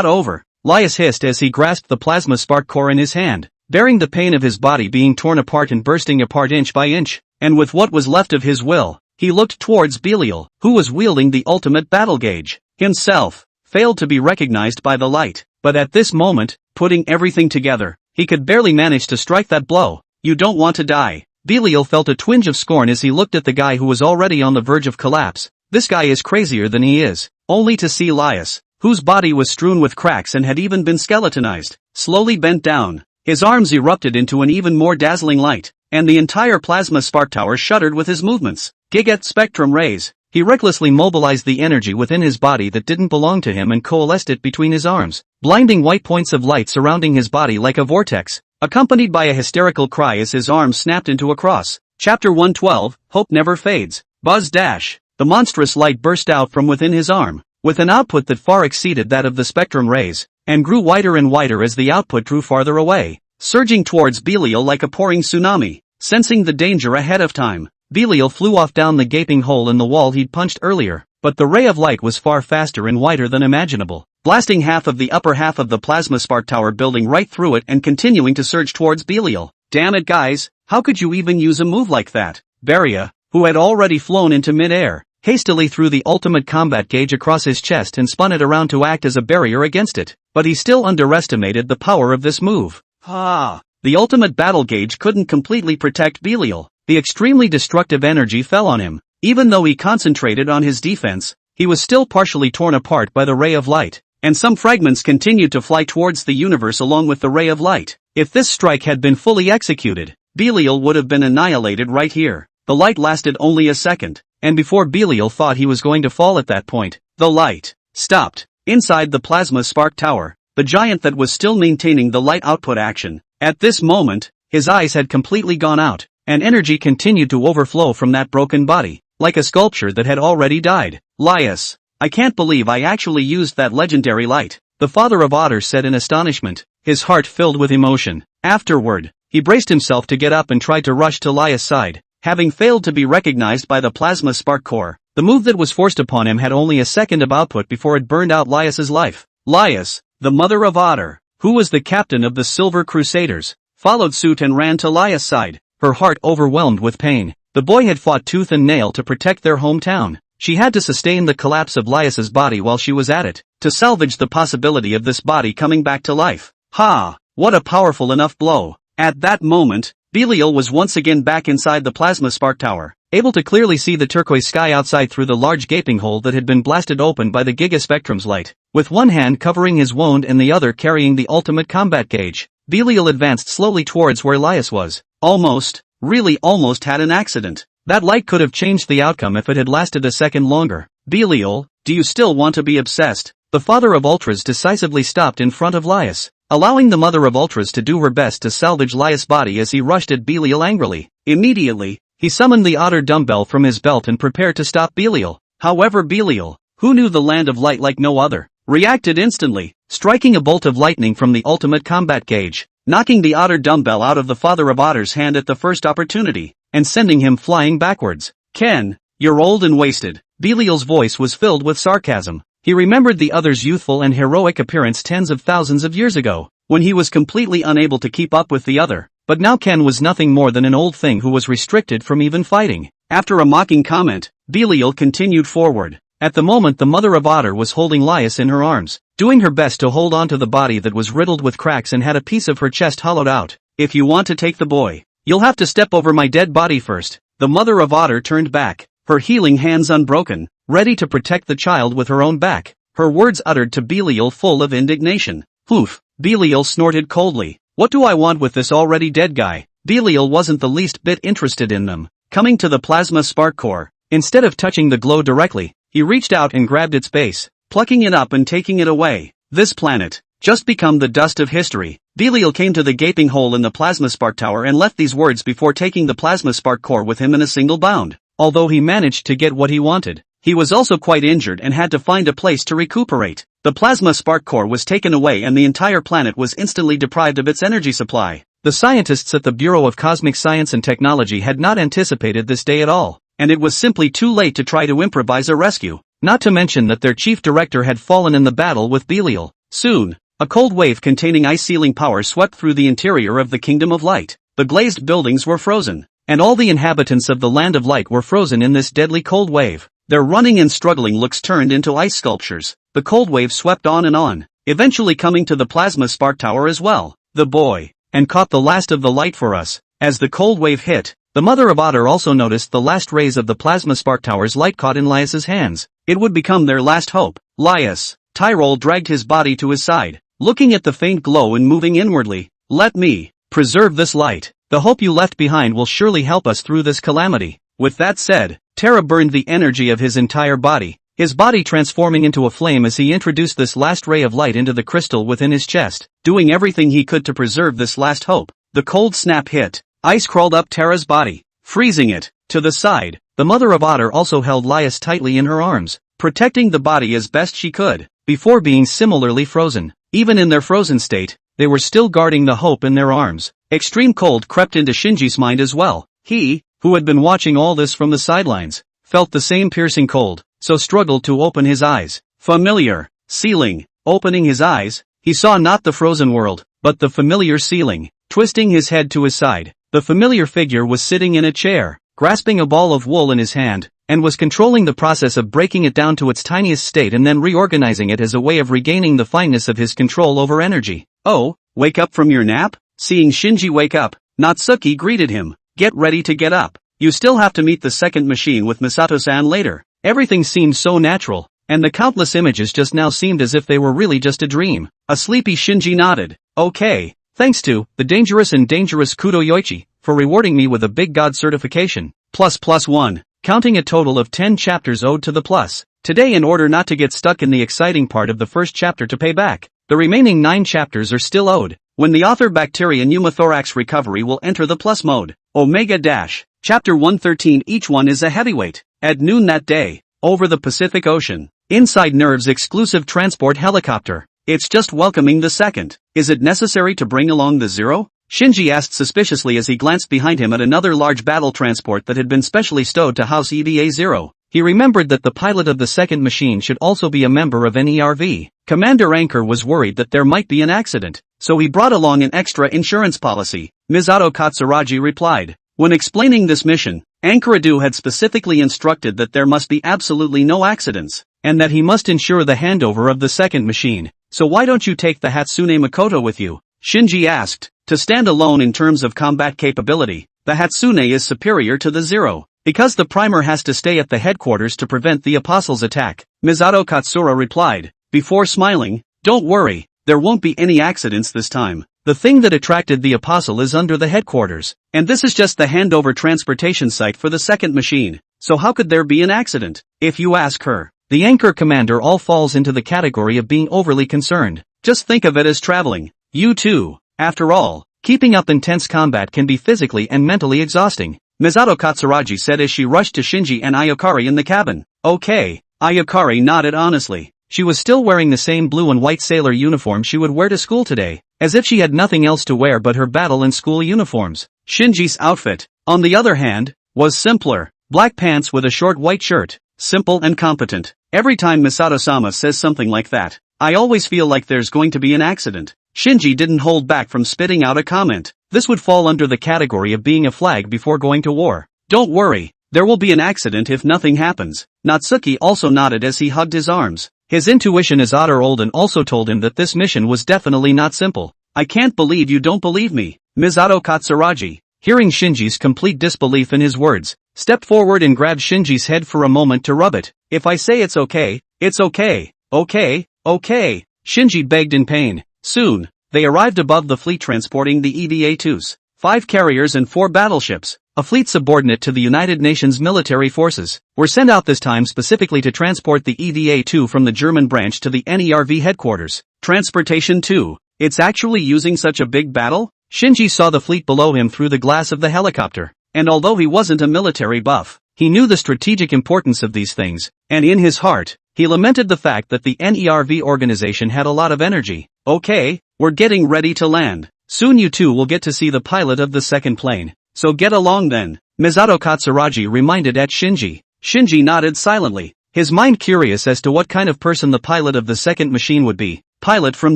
over," Laius hissed as he grasped the plasma spark core in his hand, bearing the pain of his body being torn apart and bursting apart inch by inch, and with what was left of his will, he looked towards Belial, who was wielding the ultimate battle gauge. Himself failed to be recognized by the light, but at this moment, putting everything together, he could barely manage to strike that blow. "You don't want to die." Belial felt a twinge of scorn as he looked at the guy who was already on the verge of collapse. This guy is crazier than he is, only to see Laius, whose body was strewn with cracks and had even been skeletonized, slowly bent down. His arms erupted into an even more dazzling light, and the entire plasma spark tower shuddered with his movements. Gigath spectrum rays. He recklessly mobilized the energy within his body that didn't belong to him and coalesced it between his arms, blinding white points of light surrounding his body like a vortex, accompanied by a hysterical cry as his arms snapped into a cross. Chapter 112, Hope Never Fades. Buzz dash. The monstrous light burst out from within his arm, with an output that far exceeded that of the spectrum rays, and grew wider and wider as the output drew farther away, surging towards Belial like a pouring tsunami. Sensing the danger ahead of time, Belial flew off down the gaping hole in the wall he'd punched earlier, but the ray of light was far faster and wider than imaginable, blasting half of the upper half of the plasma spark tower building right through it and continuing to surge towards Belial. "Damn it guys, how could you even use a move like that?" Beria, who had already flown into mid-air, hastily threw the ultimate combat gauge across his chest and spun it around to act as a barrier against it, but he still underestimated the power of this move. The ultimate battle gauge couldn't completely protect Belial. The extremely destructive energy fell on him. Even though he concentrated on his defense, he was still partially torn apart by the ray of light, and some fragments continued to fly towards the universe along with the ray of light. If this strike had been fully executed, Belial would have been annihilated right here. The light lasted only a second, and before Belial thought he was going to fall at that point, the light stopped. Inside the plasma spark tower, the giant that was still maintaining the light output action, at this moment, his eyes had completely gone out, and energy continued to overflow from that broken body, like a sculpture that had already died. "Laius, I can't believe I actually used that legendary light," the father of Otters said in astonishment, his heart filled with emotion. Afterward, he braced himself to get up and tried to rush to Laius' side. Having failed to be recognized by the plasma spark core, the move that was forced upon him had only a second of output before it burned out Laius's life. Laius, the mother of Otter, who was the captain of the Silver Crusaders, followed suit and ran to Lias' side, her heart overwhelmed with pain. The boy had fought tooth and nail to protect their hometown. She had to sustain the collapse of Lias's body while she was at it, to salvage the possibility of this body coming back to life. Ha! What a powerful enough blow. At that moment, Belial was once again back inside the plasma spark tower, able to clearly see the turquoise sky outside through the large gaping hole that had been blasted open by the Gigaspectrum's light. With one hand covering his wound and the other carrying the ultimate combat gauge, Belial advanced slowly towards where Lias was. Almost, really almost had an accident. That light could have changed the outcome if it had lasted a second longer. Belial, do you still want to be obsessed? The father of Ultras decisively stopped in front of Lias, allowing the mother of Ultras to do her best to salvage Lias' body as he rushed at Belial angrily. Immediately, he summoned the otter dumbbell from his belt and prepared to stop Belial. However, Belial, who knew the land of light like no other, reacted instantly, striking a bolt of lightning from the ultimate combat gauge, knocking the otter dumbbell out of the father of Otter's hand at the first opportunity, and sending him flying backwards. Ken, you're old and wasted. Belial's voice was filled with sarcasm. He remembered the other's youthful and heroic appearance tens of thousands of years ago, when he was completely unable to keep up with the other. But now Ken was nothing more than an old thing who was restricted from even fighting. After a mocking comment, Belial continued forward. At the moment the mother of Otter was holding Lias in her arms, doing her best to hold on to the body that was riddled with cracks and had a piece of her chest hollowed out. If you want to take the boy, you'll have to step over my dead body first. The mother of Otter turned back, her healing hands unbroken, ready to protect the child with her own back, her words uttered to Belial full of indignation. Poof! Belial snorted coldly. What do I want with this already dead guy? Belial wasn't the least bit interested in them. Coming to the plasma spark core, instead of touching the glow directly, he reached out and grabbed its base, plucking it up and taking it away. This planet, just become the dust of history. Belial came to the gaping hole in the plasma spark tower and left these words before taking the plasma spark core with him in a single bound. Although he managed to get what he wanted, he was also quite injured and had to find a place to recuperate. The plasma spark core was taken away and the entire planet was instantly deprived of its energy supply. The scientists at the Bureau of Cosmic Science and Technology had not anticipated this day at all, and it was simply too late to try to improvise a rescue, not to mention that their chief director had fallen in the battle with Belial. Soon, a cold wave containing ice-sealing power swept through the interior of the Kingdom of Light. The glazed buildings were frozen, and all the inhabitants of the Land of Light were frozen in this deadly cold wave. Their running and struggling looks turned into ice sculptures. The cold wave swept on, eventually coming to the plasma spark tower as well. The boy, and caught the last of the light for us. As the cold wave hit, the mother of Otter also noticed the last rays of the plasma spark tower's light caught in Lias's hands. It would become their last hope. Lias, Tyrol dragged his body to his side, looking at the faint glow and moving inwardly. Let me preserve this light. The hope you left behind will surely help us through this calamity. With that said, Terra burned the energy of his entire body, his body transforming into a flame as he introduced this last ray of light into the crystal within his chest, doing everything he could to preserve this last hope. The cold snap hit. Ice crawled up Terra's body, freezing it. To the side, the mother of Otter also held Lias tightly in her arms, protecting the body as best she could, before being similarly frozen. Even in their frozen state, they were still guarding the hope in their arms. Extreme cold crept into Shinji's mind as well. He, who had been watching all this from the sidelines, felt the same piercing cold, so struggled to open his eyes. Familiar ceiling. Opening his eyes, he saw not the frozen world, but the familiar ceiling. Twisting his head to his side, the familiar figure was sitting in a chair, grasping a ball of wool in his hand, and was controlling the process of breaking it down to its tiniest state and then reorganizing it as a way of regaining the fineness of his control over energy. Oh, wake up from your nap? Seeing Shinji wake up, Natsuki greeted him. Get ready to get up. You still have to meet the second machine with Misato-san later. Everything seemed so natural, and the countless images just now seemed as if they were really just a dream. A sleepy Shinji nodded. Okay, thanks to the dangerous Kudo Yoichi for rewarding me with a big god certification. +1. Counting a total of 10 chapters owed to the plus. Today, in order not to get stuck in the exciting part of the first chapter to pay back, the remaining 9 chapters are still owed. When the author bacteria pneumothorax recovery will enter the plus mode. Omega Dash. Chapter 113. Each one is a heavyweight. At noon that day, over the Pacific Ocean, inside Nerve's exclusive transport helicopter. It's just welcoming the second. Is it necessary to bring along the Zero? Shinji asked suspiciously as he glanced behind him at another large battle transport that had been specially stowed to house EVA-0. He remembered that the pilot of the second machine should also be a member of NERV. Commander Anchor was worried that there might be an accident, so he brought along an extra insurance policy. Misato Katsuragi replied. When explaining this mission, Ankaradu had specifically instructed that there must be absolutely no accidents, and that he must ensure the handover of the second machine. So why don't you take the Hatsune Makoto with you? Shinji asked. To stand alone in terms of combat capability, the Hatsune is superior to the Zero, because the primer has to stay at the headquarters to prevent the Apostle's attack, Misato Katsura replied, before smiling. Don't worry, there won't be any accidents this time. The thing that attracted the Apostle is under the headquarters, and this is just the handover transportation site for the second machine, so how could there be an accident? If you ask her, the Anchor Commander all falls into the category of being overly concerned. Just think of it as traveling. You too. After all, keeping up intense combat can be physically and mentally exhausting, Misato Katsuragi said as she rushed to Shinji and Ayakari in the cabin. Okay, Ayakari nodded honestly. She was still wearing the same blue and white sailor uniform she would wear to school today, as if she had nothing else to wear but her battle and school uniforms. Shinji's outfit, on the other hand, was simpler. Black pants with a short white shirt. Simple and competent. Every time Misato-sama says something like that, I always feel like there's going to be an accident. Shinji didn't hold back from spitting out a comment. This would fall under the category of being a flag before going to war. Don't worry, there will be an accident if nothing happens. Natsuki also nodded as he hugged his arms. His intuition as Otter Olden also told him that this mission was definitely not simple. I can't believe you don't believe me. Misato Katsuragi, hearing Shinji's complete disbelief in his words, stepped forward and grabbed Shinji's head for a moment to rub it. If I say it's okay, it's okay. Okay, okay. Shinji begged in pain. Soon, they arrived above the fleet transporting the EVA-2s, 5 carriers and 4 battleships, a fleet subordinate to the United Nations military forces, were sent out this time specifically to transport the EVA-2 from the German branch to the NERV headquarters. Transportation 2. It's actually using such a big battle? Shinji saw the fleet below him through the glass of the helicopter, and although he wasn't a military buff, he knew the strategic importance of these things, and in his heart, he lamented the fact that the NERV organization had a lot of energy. Okay, we're getting ready to land. Soon you two will get to see the pilot of the second plane. So get along then, Misato Katsuragi reminded at Shinji. Shinji nodded silently, his mind curious as to what kind of person the pilot of the second machine would be. Pilot from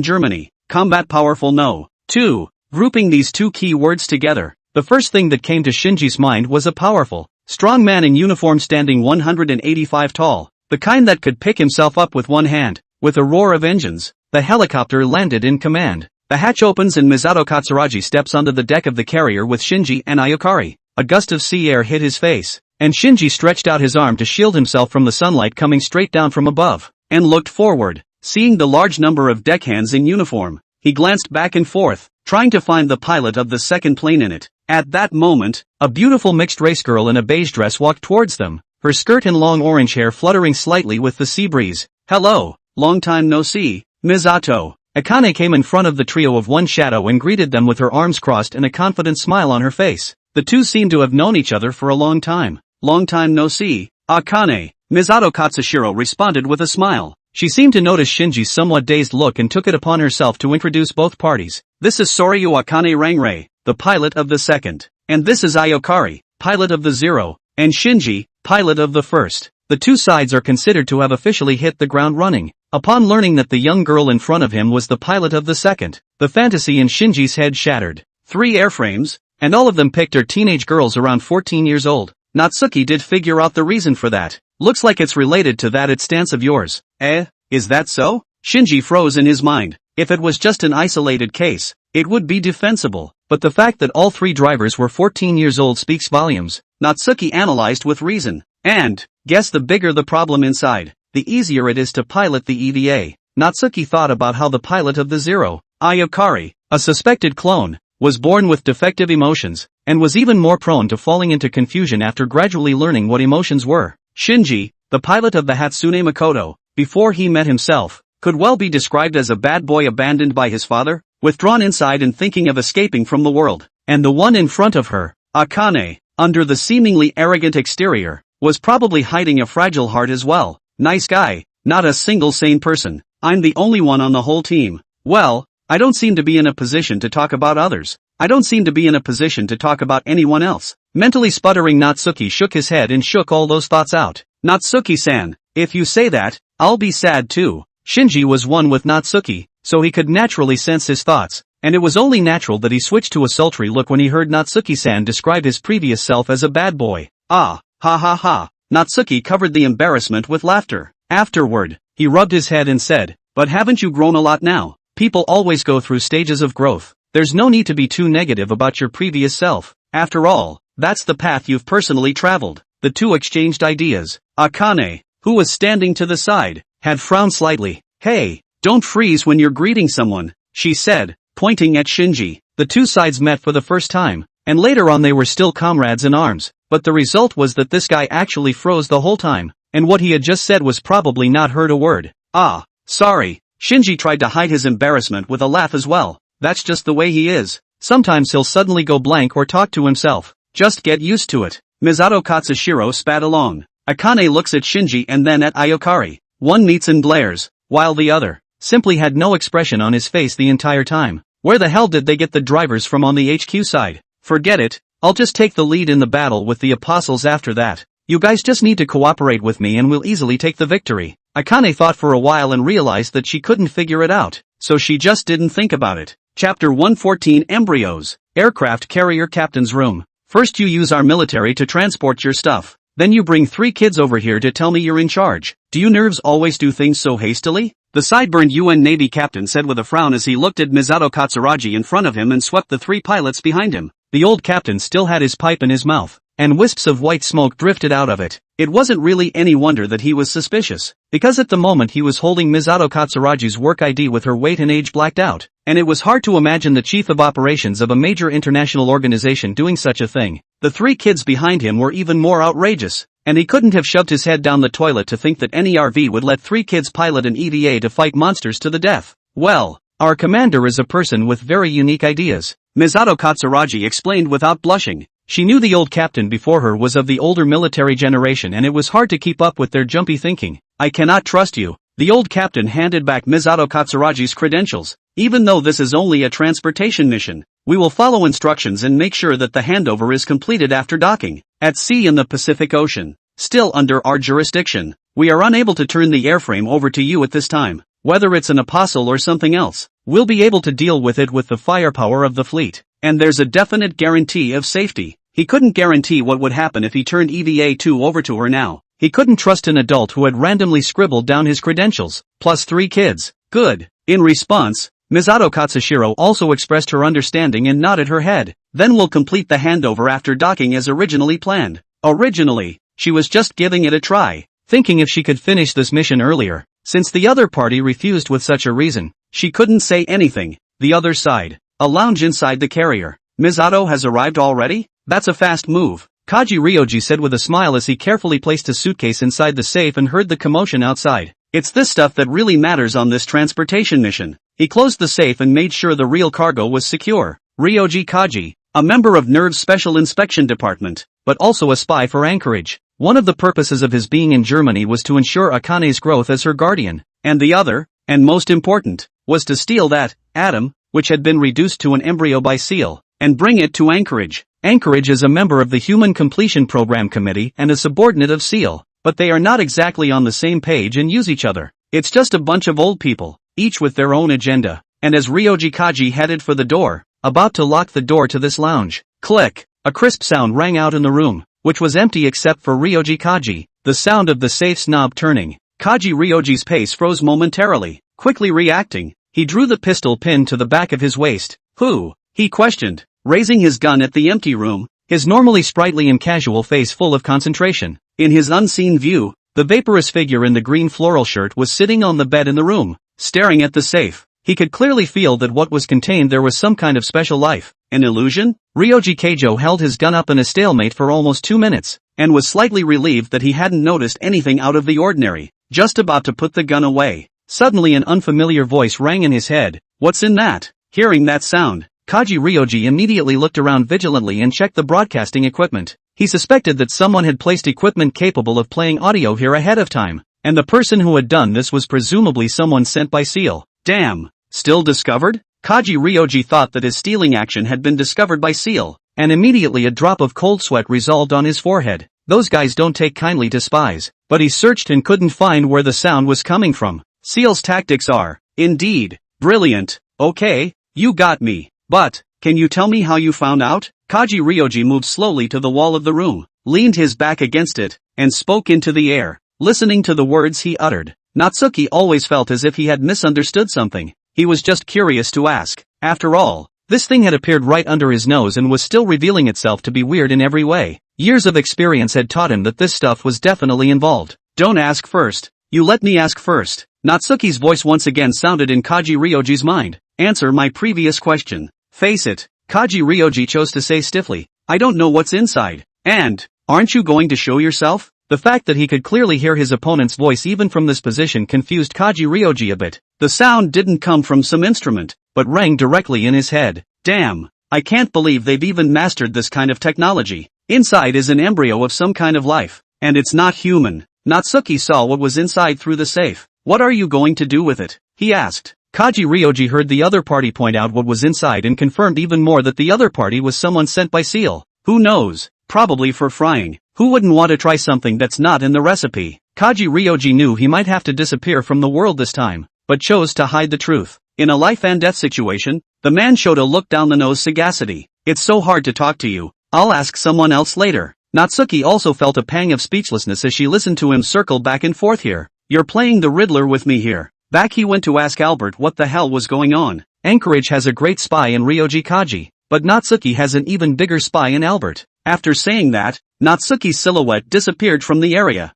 Germany. Combat powerful no. 2. Grouping these two key words together, the first thing that came to Shinji's mind was a powerful, strong man in uniform standing 185 tall, the kind that could pick himself up with one hand. With a roar of engines, the helicopter landed in command. The hatch opens and Misato Katsuragi steps onto the deck of the carrier with Shinji and Ayakari. A gust of sea air hit his face, and Shinji stretched out his arm to shield himself from the sunlight coming straight down from above, and looked forward. Seeing the large number of deckhands in uniform, he glanced back and forth, trying to find the pilot of the second plane in it. At that moment, a beautiful mixed-race girl in a beige dress walked towards them, her skirt and long orange hair fluttering slightly with the sea breeze. Hello, long time no see, Misato. Akane came in front of the trio of one shadow and greeted them with her arms crossed and a confident smile on her face. The two seemed to have known each other for a long time. Long time no see, Akane. Misato Katsushiro responded with a smile. She seemed to notice Shinji's somewhat dazed look and took it upon herself to introduce both parties. This is Soryu Akane Rangray, the pilot of the second. And this is Ayakari, pilot of the Zero. And Shinji, pilot of the first. The two sides are considered to have officially hit the ground running. Upon learning that the young girl in front of him was the pilot of the second, the fantasy in Shinji's head shattered. 3 airframes, and all of them picked are teenage girls around 14 years old. Natsuki did figure out the reason for that. Looks like it's related to that stance of yours. Is that so? Shinji froze in his mind. If it was just an isolated case, it would be defensible, but the fact that all 3 drivers were 14 years old speaks volumes. Natsuki analyzed with reason. And, guess the bigger the problem inside, the easier it is to pilot the EVA. Natsuki thought about how the pilot of the Zero, Ayakari, a suspected clone, was born with defective emotions, and was even more prone to falling into confusion after gradually learning what emotions were. Shinji, the pilot of the Hatsune Makoto, before he met himself, could well be described as a bad boy abandoned by his father, withdrawn inside and thinking of escaping from the world. And the one in front of her, Akane, under the seemingly arrogant exterior, was probably hiding a fragile heart as well. Nice guy, not a single sane person. I'm the only one on the whole team. Well, I don't seem to be in a position to talk about others. I don't seem to be in a position to talk about anyone else. Mentally sputtering, Natsuki shook his head and shook all those thoughts out. Natsuki-san, if you say that, I'll be sad too. Shinji was one with Natsuki, so he could naturally sense his thoughts. and it was only natural that he switched to a sultry look when he heard Natsuki-san describe his previous self as a bad boy. Ah, ha ha ha. Natsuki covered the embarrassment with laughter. Afterward, he rubbed his head and said, "But haven't you grown a lot now? People always go through stages of growth. There's no need to be too negative about your previous self. After all, that's the path you've personally traveled." The two exchanged ideas. Akane, who was standing to the side, had frowned slightly. "Hey, don't freeze when you're greeting someone," she said, pointing at Shinji. The two sides met for the first time, and later on they were still comrades in arms, but the result was that this guy actually froze the whole time, and what he had just said was probably not heard a word. "Ah, sorry." Shinji tried to hide his embarrassment with a laugh as well. "That's just the way he is. Sometimes he'll suddenly go blank or talk to himself. Just get used to it." Misato Katsushiro spat along. Akane looks at Shinji and then at Ayokari. One meets and glares, while the other simply had no expression on his face the entire time. Where the hell did they get the drivers from on the HQ side? "Forget it, I'll just take the lead in the battle with the apostles after that. You guys just need to cooperate with me and we'll easily take the victory." Akane thought for a while and realized that she couldn't figure it out, so she just didn't think about it. Chapter 114 Embryos. Aircraft Carrier Captain's Room. "First you use our military to transport your stuff. Then you bring 3 kids over here to tell me you're in charge. Do you nerves always do things so hastily?" The sideburns UN Navy captain said with a frown as he looked at Misato Katsuragi in front of him and swept the 3 pilots behind him. The old captain still had his pipe in his mouth, and wisps of white smoke drifted out of it. It wasn't really any wonder that he was suspicious, because at the moment he was holding Misato Katsuragi's work ID with her weight and age blacked out, and it was hard to imagine the chief of operations of a major international organization doing such a thing. The 3 kids behind him were even more outrageous, and he couldn't have shoved his head down the toilet to think that any RV would let 3 kids pilot an EVA to fight monsters to the death. "Well, our commander is a person with very unique ideas," Misato Katsuragi explained without blushing. She knew the old captain before her was of the older military generation and it was hard to keep up with their jumpy thinking. "I cannot trust you." The old captain handed back Misato Katsuragi's credentials. "Even though this is only a transportation mission, we will follow instructions and make sure that the handover is completed after docking. At sea in the Pacific Ocean, still under our jurisdiction, we are unable to turn the airframe over to you at this time. Whether it's an apostle or something else, we'll be able to deal with it with the firepower of the fleet, and there's a definite guarantee of safety." He couldn't guarantee what would happen if he turned EVA-2 over to her now. He couldn't trust an adult who had randomly scribbled down his credentials, plus 3 kids. "Good." In response, Misato Katsushiro also expressed her understanding and nodded her head. "Then we'll complete the handover after docking as originally planned." Originally, she was just giving it a try, thinking if she could finish this mission earlier. Since the other party refused with such a reason, she couldn't say anything. The other side. A lounge inside the carrier. "Misato has arrived already? That's a fast move," Kaji Ryoji said with a smile as he carefully placed his suitcase inside the safe and heard the commotion outside. "It's this stuff that really matters on this transportation mission." He closed the safe and made sure the real cargo was secure. Ryoji Kaji, a member of NERV's Special Inspection Department, but also a spy for Anchorage. One of the purposes of his being in Germany was to ensure Akane's growth as her guardian, and the other, and most important, was to steal that atom, which had been reduced to an embryo by SEAL, and bring it to Anchorage. Anchorage is a member of the Human Completion Program Committee and a subordinate of SEAL, but they are not exactly on the same page and use each other. It's just a bunch of old people, each with their own agenda. And as Ryoji Kaji headed for the door, about to lock the door to this lounge, click, a crisp sound rang out in the room, which was empty except for Ryoji Kaji, the sound of the safe's knob turning. Kaji Ryoji's pace froze momentarily. Quickly reacting, he drew the pistol pinned to the back of his waist. "Who?" he questioned, raising his gun at the empty room, his normally sprightly and casual face full of concentration. In his unseen view, the vaporous figure in the green floral shirt was sitting on the bed in the room, staring at the safe. He could clearly feel that what was contained there was some kind of special life. An illusion? Ryoji Keijo held his gun up in a stalemate for almost 2 minutes, and was slightly relieved that he hadn't noticed anything out of the ordinary. Just about to put the gun away, suddenly an unfamiliar voice rang in his head. "What's in that?" Hearing that sound, Kaji Ryoji immediately looked around vigilantly and checked the broadcasting equipment. He suspected that someone had placed equipment capable of playing audio here ahead of time, and the person who had done this was presumably someone sent by SEAL. Damn! Still discovered? Kaji Ryoji thought that his stealing action had been discovered by SEAL, and immediately a drop of cold sweat resolved on his forehead. Those guys don't take kindly to spies. But he searched and couldn't find where the sound was coming from. SEAL's tactics are, indeed, brilliant. Okay, You got me. But, can you tell me how you found out? Kaji Ryoji moved slowly to the wall of the room, leaned his back against it, and spoke into the air, listening to the words he uttered. Natsuki always felt as if he had misunderstood something. He was just curious to ask. After all, this thing had appeared right under his nose and was still revealing itself to be weird in every way. Years of experience had taught him that this stuff was definitely involved. Don't ask first. You let me ask first. Natsuki's voice once again sounded in Kaji Ryoji's mind. Answer my previous question. Face it, Kaji Ryoji chose to say stiffly. I don't know what's inside. And, aren't you going to show yourself? The fact that he could clearly hear his opponent's voice even from this position confused Kaji Ryoji a bit. The sound didn't come from some instrument, but rang directly in his head. Damn, I can't believe they've even mastered this kind of technology. Inside is an embryo of some kind of life, and it's not human. Natsuki saw what was inside through the safe. What are you going to do with it? He asked. Kaji Ryoji heard the other party point out what was inside and confirmed even more that the other party was someone sent by Seal. Who knows? Probably for frying. Who wouldn't want to try something that's not in the recipe? Kaji Ryoji knew he might have to disappear from the world this time, but chose to hide the truth. In a life and death situation, the man showed a look down the nose sagacity. It's so hard to talk to you. I'll ask someone else later. Natsuki also felt a pang of speechlessness as she listened to him circle back and forth here. You're playing the Riddler with me here. Back he went to ask Albert what the hell was going on. Anchorage has a great spy in Ryoji Kaji, but Natsuki has an even bigger spy in Albert. After saying that, Natsuki's silhouette disappeared from the area.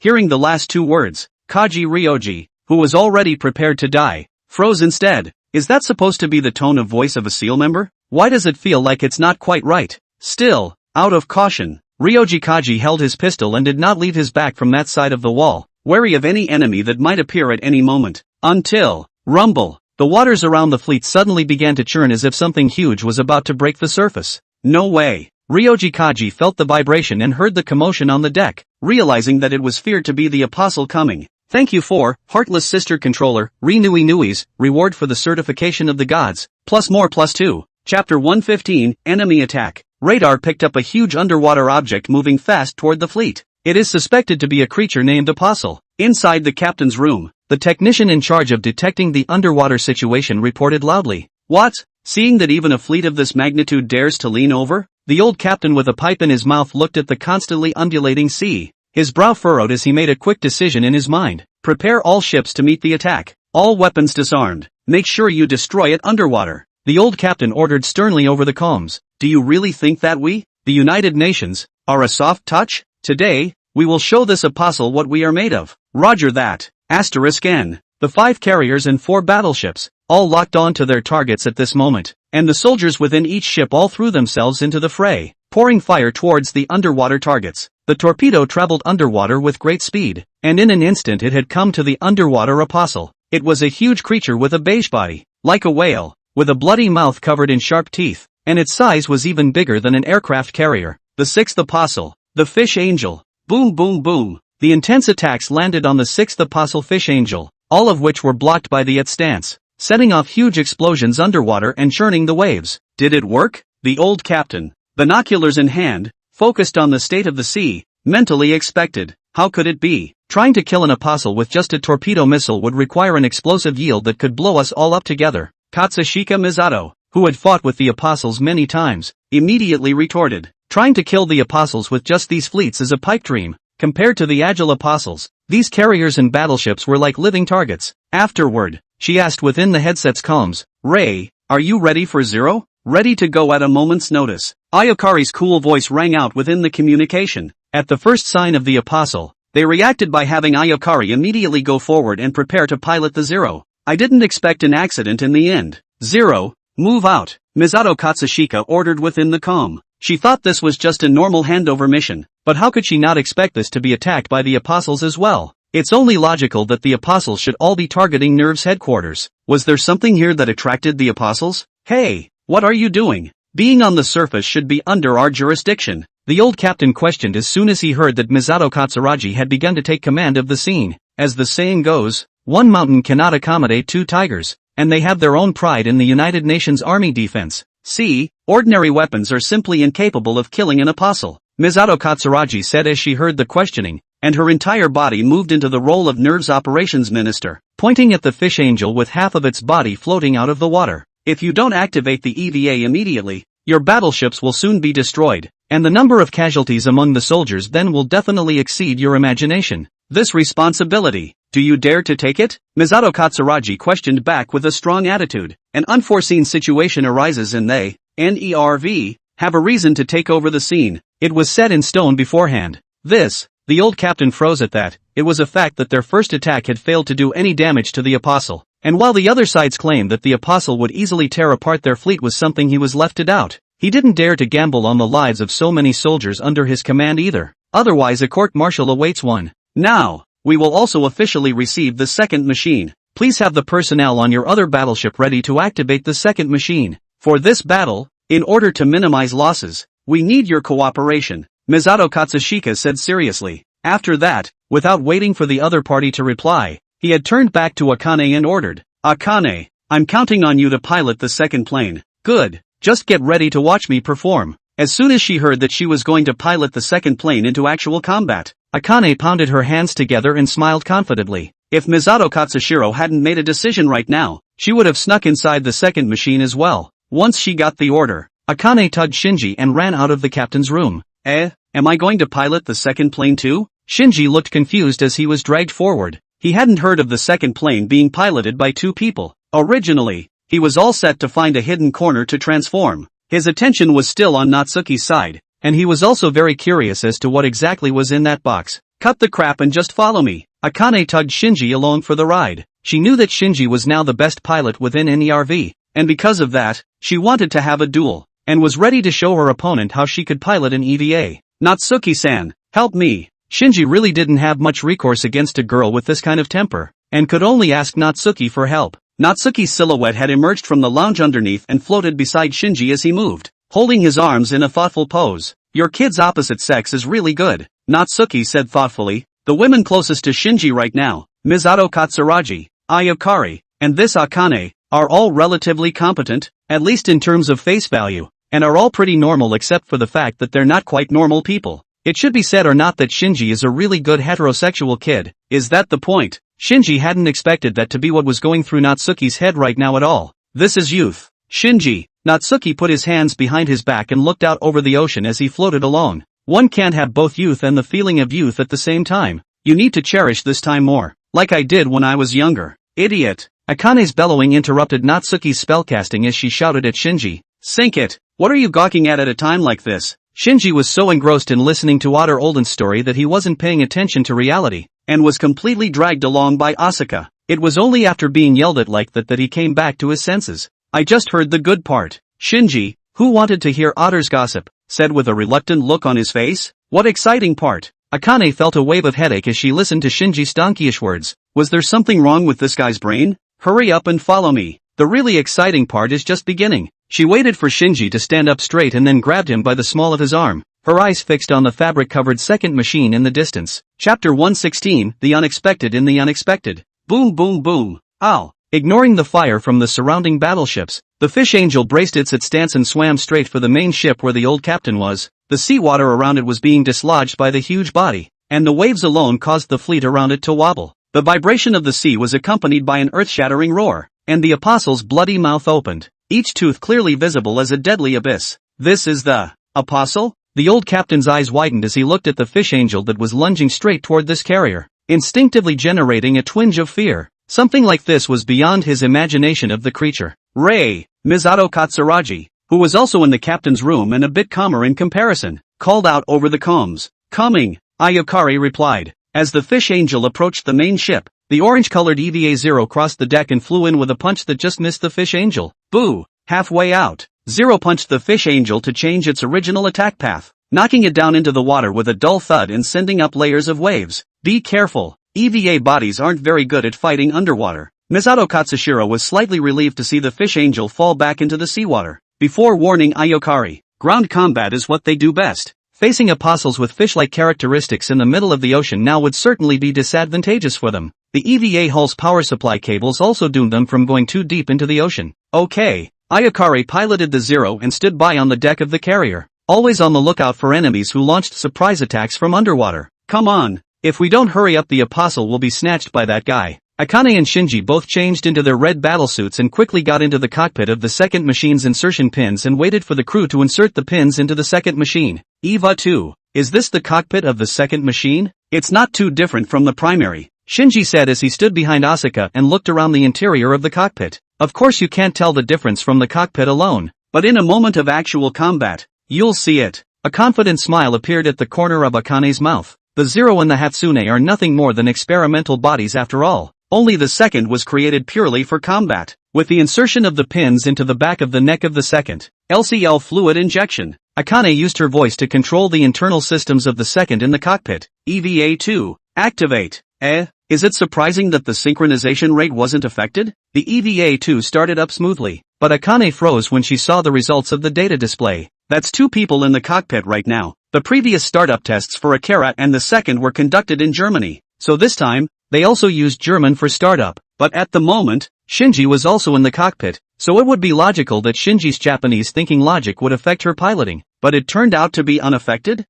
Hearing the last two words, Kaji Ryoji, who was already prepared to die, froze instead. Is that supposed to be the tone of voice of a SEAL member? Why does it feel like it's not quite right? Still, out of caution, Ryoji Kaji held his pistol and did not leave his back from that side of the wall, wary of any enemy that might appear at any moment. Until, rumble, the waters around the fleet suddenly began to churn as if something huge was about to break the surface. No way. Ryoji Kaji felt the vibration and heard the commotion on the deck, realizing that it was feared to be the apostle coming. Thank you for, Heartless Sister Controller, Renui Nui's, reward for the certification of the gods, plus more plus 2. Chapter 115, Enemy Attack. Radar picked up a huge underwater object moving fast toward the fleet. It is suspected to be a creature named Apostle. Inside the captain's room, the technician in charge of detecting the underwater situation reported loudly. What? Seeing that even a fleet of this magnitude dares to lean over? The old captain with a pipe in his mouth looked at the constantly undulating sea. His brow furrowed as he made a quick decision in his mind. Prepare all ships to meet the attack. All weapons disarmed. Make sure you destroy it underwater. The old captain ordered sternly over the comms. Do you really think that we, the United Nations, are a soft touch? Today, we will show this apostle what we are made of. Roger that. N. The 5 carriers and 4 battleships, all locked on to their targets at this moment, and the soldiers within each ship all threw themselves into the fray, pouring fire towards the underwater targets. The torpedo traveled underwater with great speed, and in an instant it had come to the underwater apostle. It was a huge creature with a beige body, like a whale, with a bloody mouth covered in sharp teeth, and its size was even bigger than an aircraft carrier. The 6th apostle, the fish angel. Boom boom boom. The intense attacks landed on the 6th apostle fish angel, all of which were blocked by the stance, setting off huge explosions underwater and churning the waves. Did it work? The old captain, binoculars in hand, focused on the state of the sea, mentally expected. How could it be? Trying to kill an apostle with just a torpedo missile would require an explosive yield that could blow us all up together. Katsushika Misato, who had fought with the apostles many times, immediately retorted. Trying to kill the apostles with just these fleets is a pipe dream. Compared to the agile apostles, these carriers and battleships were like living targets. Afterward, she asked within the headset's comms, Ray, are you ready for zero? Ready to go at a moment's notice. Ayakari's cool voice rang out within the communication. At the first sign of the apostle, they reacted by having Ayakari immediately go forward and prepare to pilot the Zero. I didn't expect an accident in the end. Zero, move out, Misato Katsushika ordered within the comm. She thought this was just a normal handover mission, but how could she not expect this to be attacked by the apostles as well? It's only logical that the apostles should all be targeting Nerve's headquarters. Was there something here that attracted the apostles? Hey, what are you doing? Being on the surface should be under our jurisdiction. The old captain questioned as soon as he heard that Misato Katsuragi had begun to take command of the scene. As the saying goes, one mountain cannot accommodate 2 tigers, and they have their own pride in the United Nations Army defense. See, ordinary weapons are simply incapable of killing an apostle, Misato Katsuragi said as she heard the questioning, and her entire body moved into the role of Nerve's operations minister, pointing at the fish angel with half of its body floating out of the water. If you don't activate the EVA immediately, your battleships will soon be destroyed, and the number of casualties among the soldiers then will definitely exceed your imagination. This responsibility, do you dare to take it? Misato Katsuragi questioned back with a strong attitude. An unforeseen situation arises and they, NERV, have a reason to take over the scene. It was set in stone beforehand. The old captain froze at that. It was a fact that their first attack had failed to do any damage to the Apostle, and while the other sides claimed that the Apostle would easily tear apart their fleet was something he was left to doubt. He didn't dare to gamble on the lives of so many soldiers under his command either. Otherwise a court-martial awaits one. Now, we will also officially receive the second machine. Please have the personnel on your other battleship ready to activate the second machine. For this battle, in order to minimize losses, we need your cooperation, Misato Katsushika said seriously. After that, without waiting for the other party to reply, he had turned back to Akane and ordered, Akane, I'm counting on you to pilot the second plane. Good, just get ready to watch me perform. As soon as she heard that she was going to pilot the second plane into actual combat, Akane pounded her hands together and smiled confidently. If Misato Katsushiro hadn't made a decision right now, she would have snuck inside the second machine as well. Once she got the order, Akane tugged Shinji and ran out of the captain's room. Am I going to pilot the second plane too? Shinji looked confused as he was dragged forward. He hadn't heard of the second plane being piloted by two people. Originally, he was all set to find a hidden corner to transform. His attention was still on Natsuki's side, and he was also very curious as to what exactly was in that box. Cut the crap and just follow me. Akane tugged Shinji along for the ride. She knew that Shinji was now the best pilot within NERV, and because of that, she wanted to have a duel, and was ready to show her opponent how she could pilot an EVA. Natsuki-san, help me. Shinji really didn't have much recourse against a girl with this kind of temper, and could only ask Natsuki for help. Natsuki's silhouette had emerged from the lounge underneath and floated beside Shinji as he moved, holding his arms in a thoughtful pose. Your kid's opposite sex is really good, Natsuki said thoughtfully. The women closest to Shinji right now, Misato Katsuragi, Ayakari, and this Akane, are all relatively competent, at least in terms of face value, and are all pretty normal except for the fact that they're not quite normal people. It should be said or not that Shinji is a really good heterosexual kid. Is that the point? Shinji hadn't expected that to be what was going through Natsuki's head right now at all. This is youth. Shinji. Natsuki put his hands behind his back and looked out over the ocean as he floated along. One can't have both youth and the feeling of youth at the same time. You need to cherish this time more, like I did when I was younger. Idiot. Akane's bellowing interrupted Natsuki's spellcasting as she shouted at Shinji. Sink it. What are you gawking at a time like this? Shinji was so engrossed in listening to Otter Olden's story that he wasn't paying attention to reality, and was completely dragged along by Asuka. It was only after being yelled at like that he came back to his senses. I just heard the good part. Shinji, who wanted to hear Otter's gossip, said with a reluctant look on his face. What exciting part? Akane felt a wave of headache as she listened to Shinji's donkeyish words. Was there something wrong with this guy's brain? Hurry up and follow me. The really exciting part is just beginning. She waited for Shinji to stand up straight and then grabbed him by the small of his arm, her eyes fixed on the fabric-covered second machine in the distance. Chapter 116, The Unexpected in the Unexpected. Boom boom boom. Ow. Ignoring the fire from the surrounding battleships, the Fish Angel braced its stance and swam straight for the main ship where the old captain was. The seawater around it was being dislodged by the huge body, and the waves alone caused the fleet around it to wobble. The vibration of the sea was accompanied by an earth-shattering roar, and the Apostle's bloody mouth opened, each tooth clearly visible as a deadly abyss. This is the Apostle? The old captain's eyes widened as he looked at the Fish Angel that was lunging straight toward this carrier, instinctively generating a twinge of fear. Something like this was beyond his imagination of the creature. Ray, Misato Katsuragi, who was also in the captain's room and a bit calmer in comparison, called out over the comms. Coming, Ayakari replied. As the Fish Angel approached the main ship, the orange-colored EVA-0 crossed the deck and flew in with a punch that just missed the Fish Angel. Boo! Halfway out, Zero punched the Fish Angel to change its original attack path, knocking it down into the water with a dull thud and sending up layers of waves. Be careful, EVA bodies aren't very good at fighting underwater. Misato Katsushiro was slightly relieved to see the Fish Angel fall back into the seawater, before warning Ayokari, ground combat is what they do best. Facing apostles with fish-like characteristics in the middle of the ocean now would certainly be disadvantageous for them. The EVA hull's power supply cables also doomed them from going too deep into the ocean. Okay. Ayakari piloted the Zero and stood by on the deck of the carrier, always on the lookout for enemies who launched surprise attacks from underwater. Come on. If we don't hurry up, the Apostle will be snatched by that guy. Akane and Shinji both changed into their red battlesuits and quickly got into the cockpit of the second machine's insertion pins and waited for the crew to insert the pins into the second machine. Eva 2. Is this the cockpit of the second machine? It's not too different from the primary, Shinji said as he stood behind Asuka and looked around the interior of the cockpit. Of course you can't tell the difference from the cockpit alone, but in a moment of actual combat, you'll see it. A confident smile appeared at the corner of Akane's mouth. The Zero and the Hatsune are nothing more than experimental bodies after all. Only the second was created purely for combat. With the insertion of the pins into the back of the neck of the second, LCL fluid injection, Akane used her voice to control the internal systems of the second in the cockpit. EVA-2. Activate. Is it surprising that the synchronization rate wasn't affected? The EVA-2 started up smoothly, but Akane froze when she saw the results of the data display. That's 2 people in the cockpit right now. The previous startup tests for Akira and the second were conducted in Germany, so this time, they also used German for startup, but at the moment, Shinji was also in the cockpit, so it would be logical that Shinji's Japanese thinking logic would affect her piloting, but it turned out to be unaffected?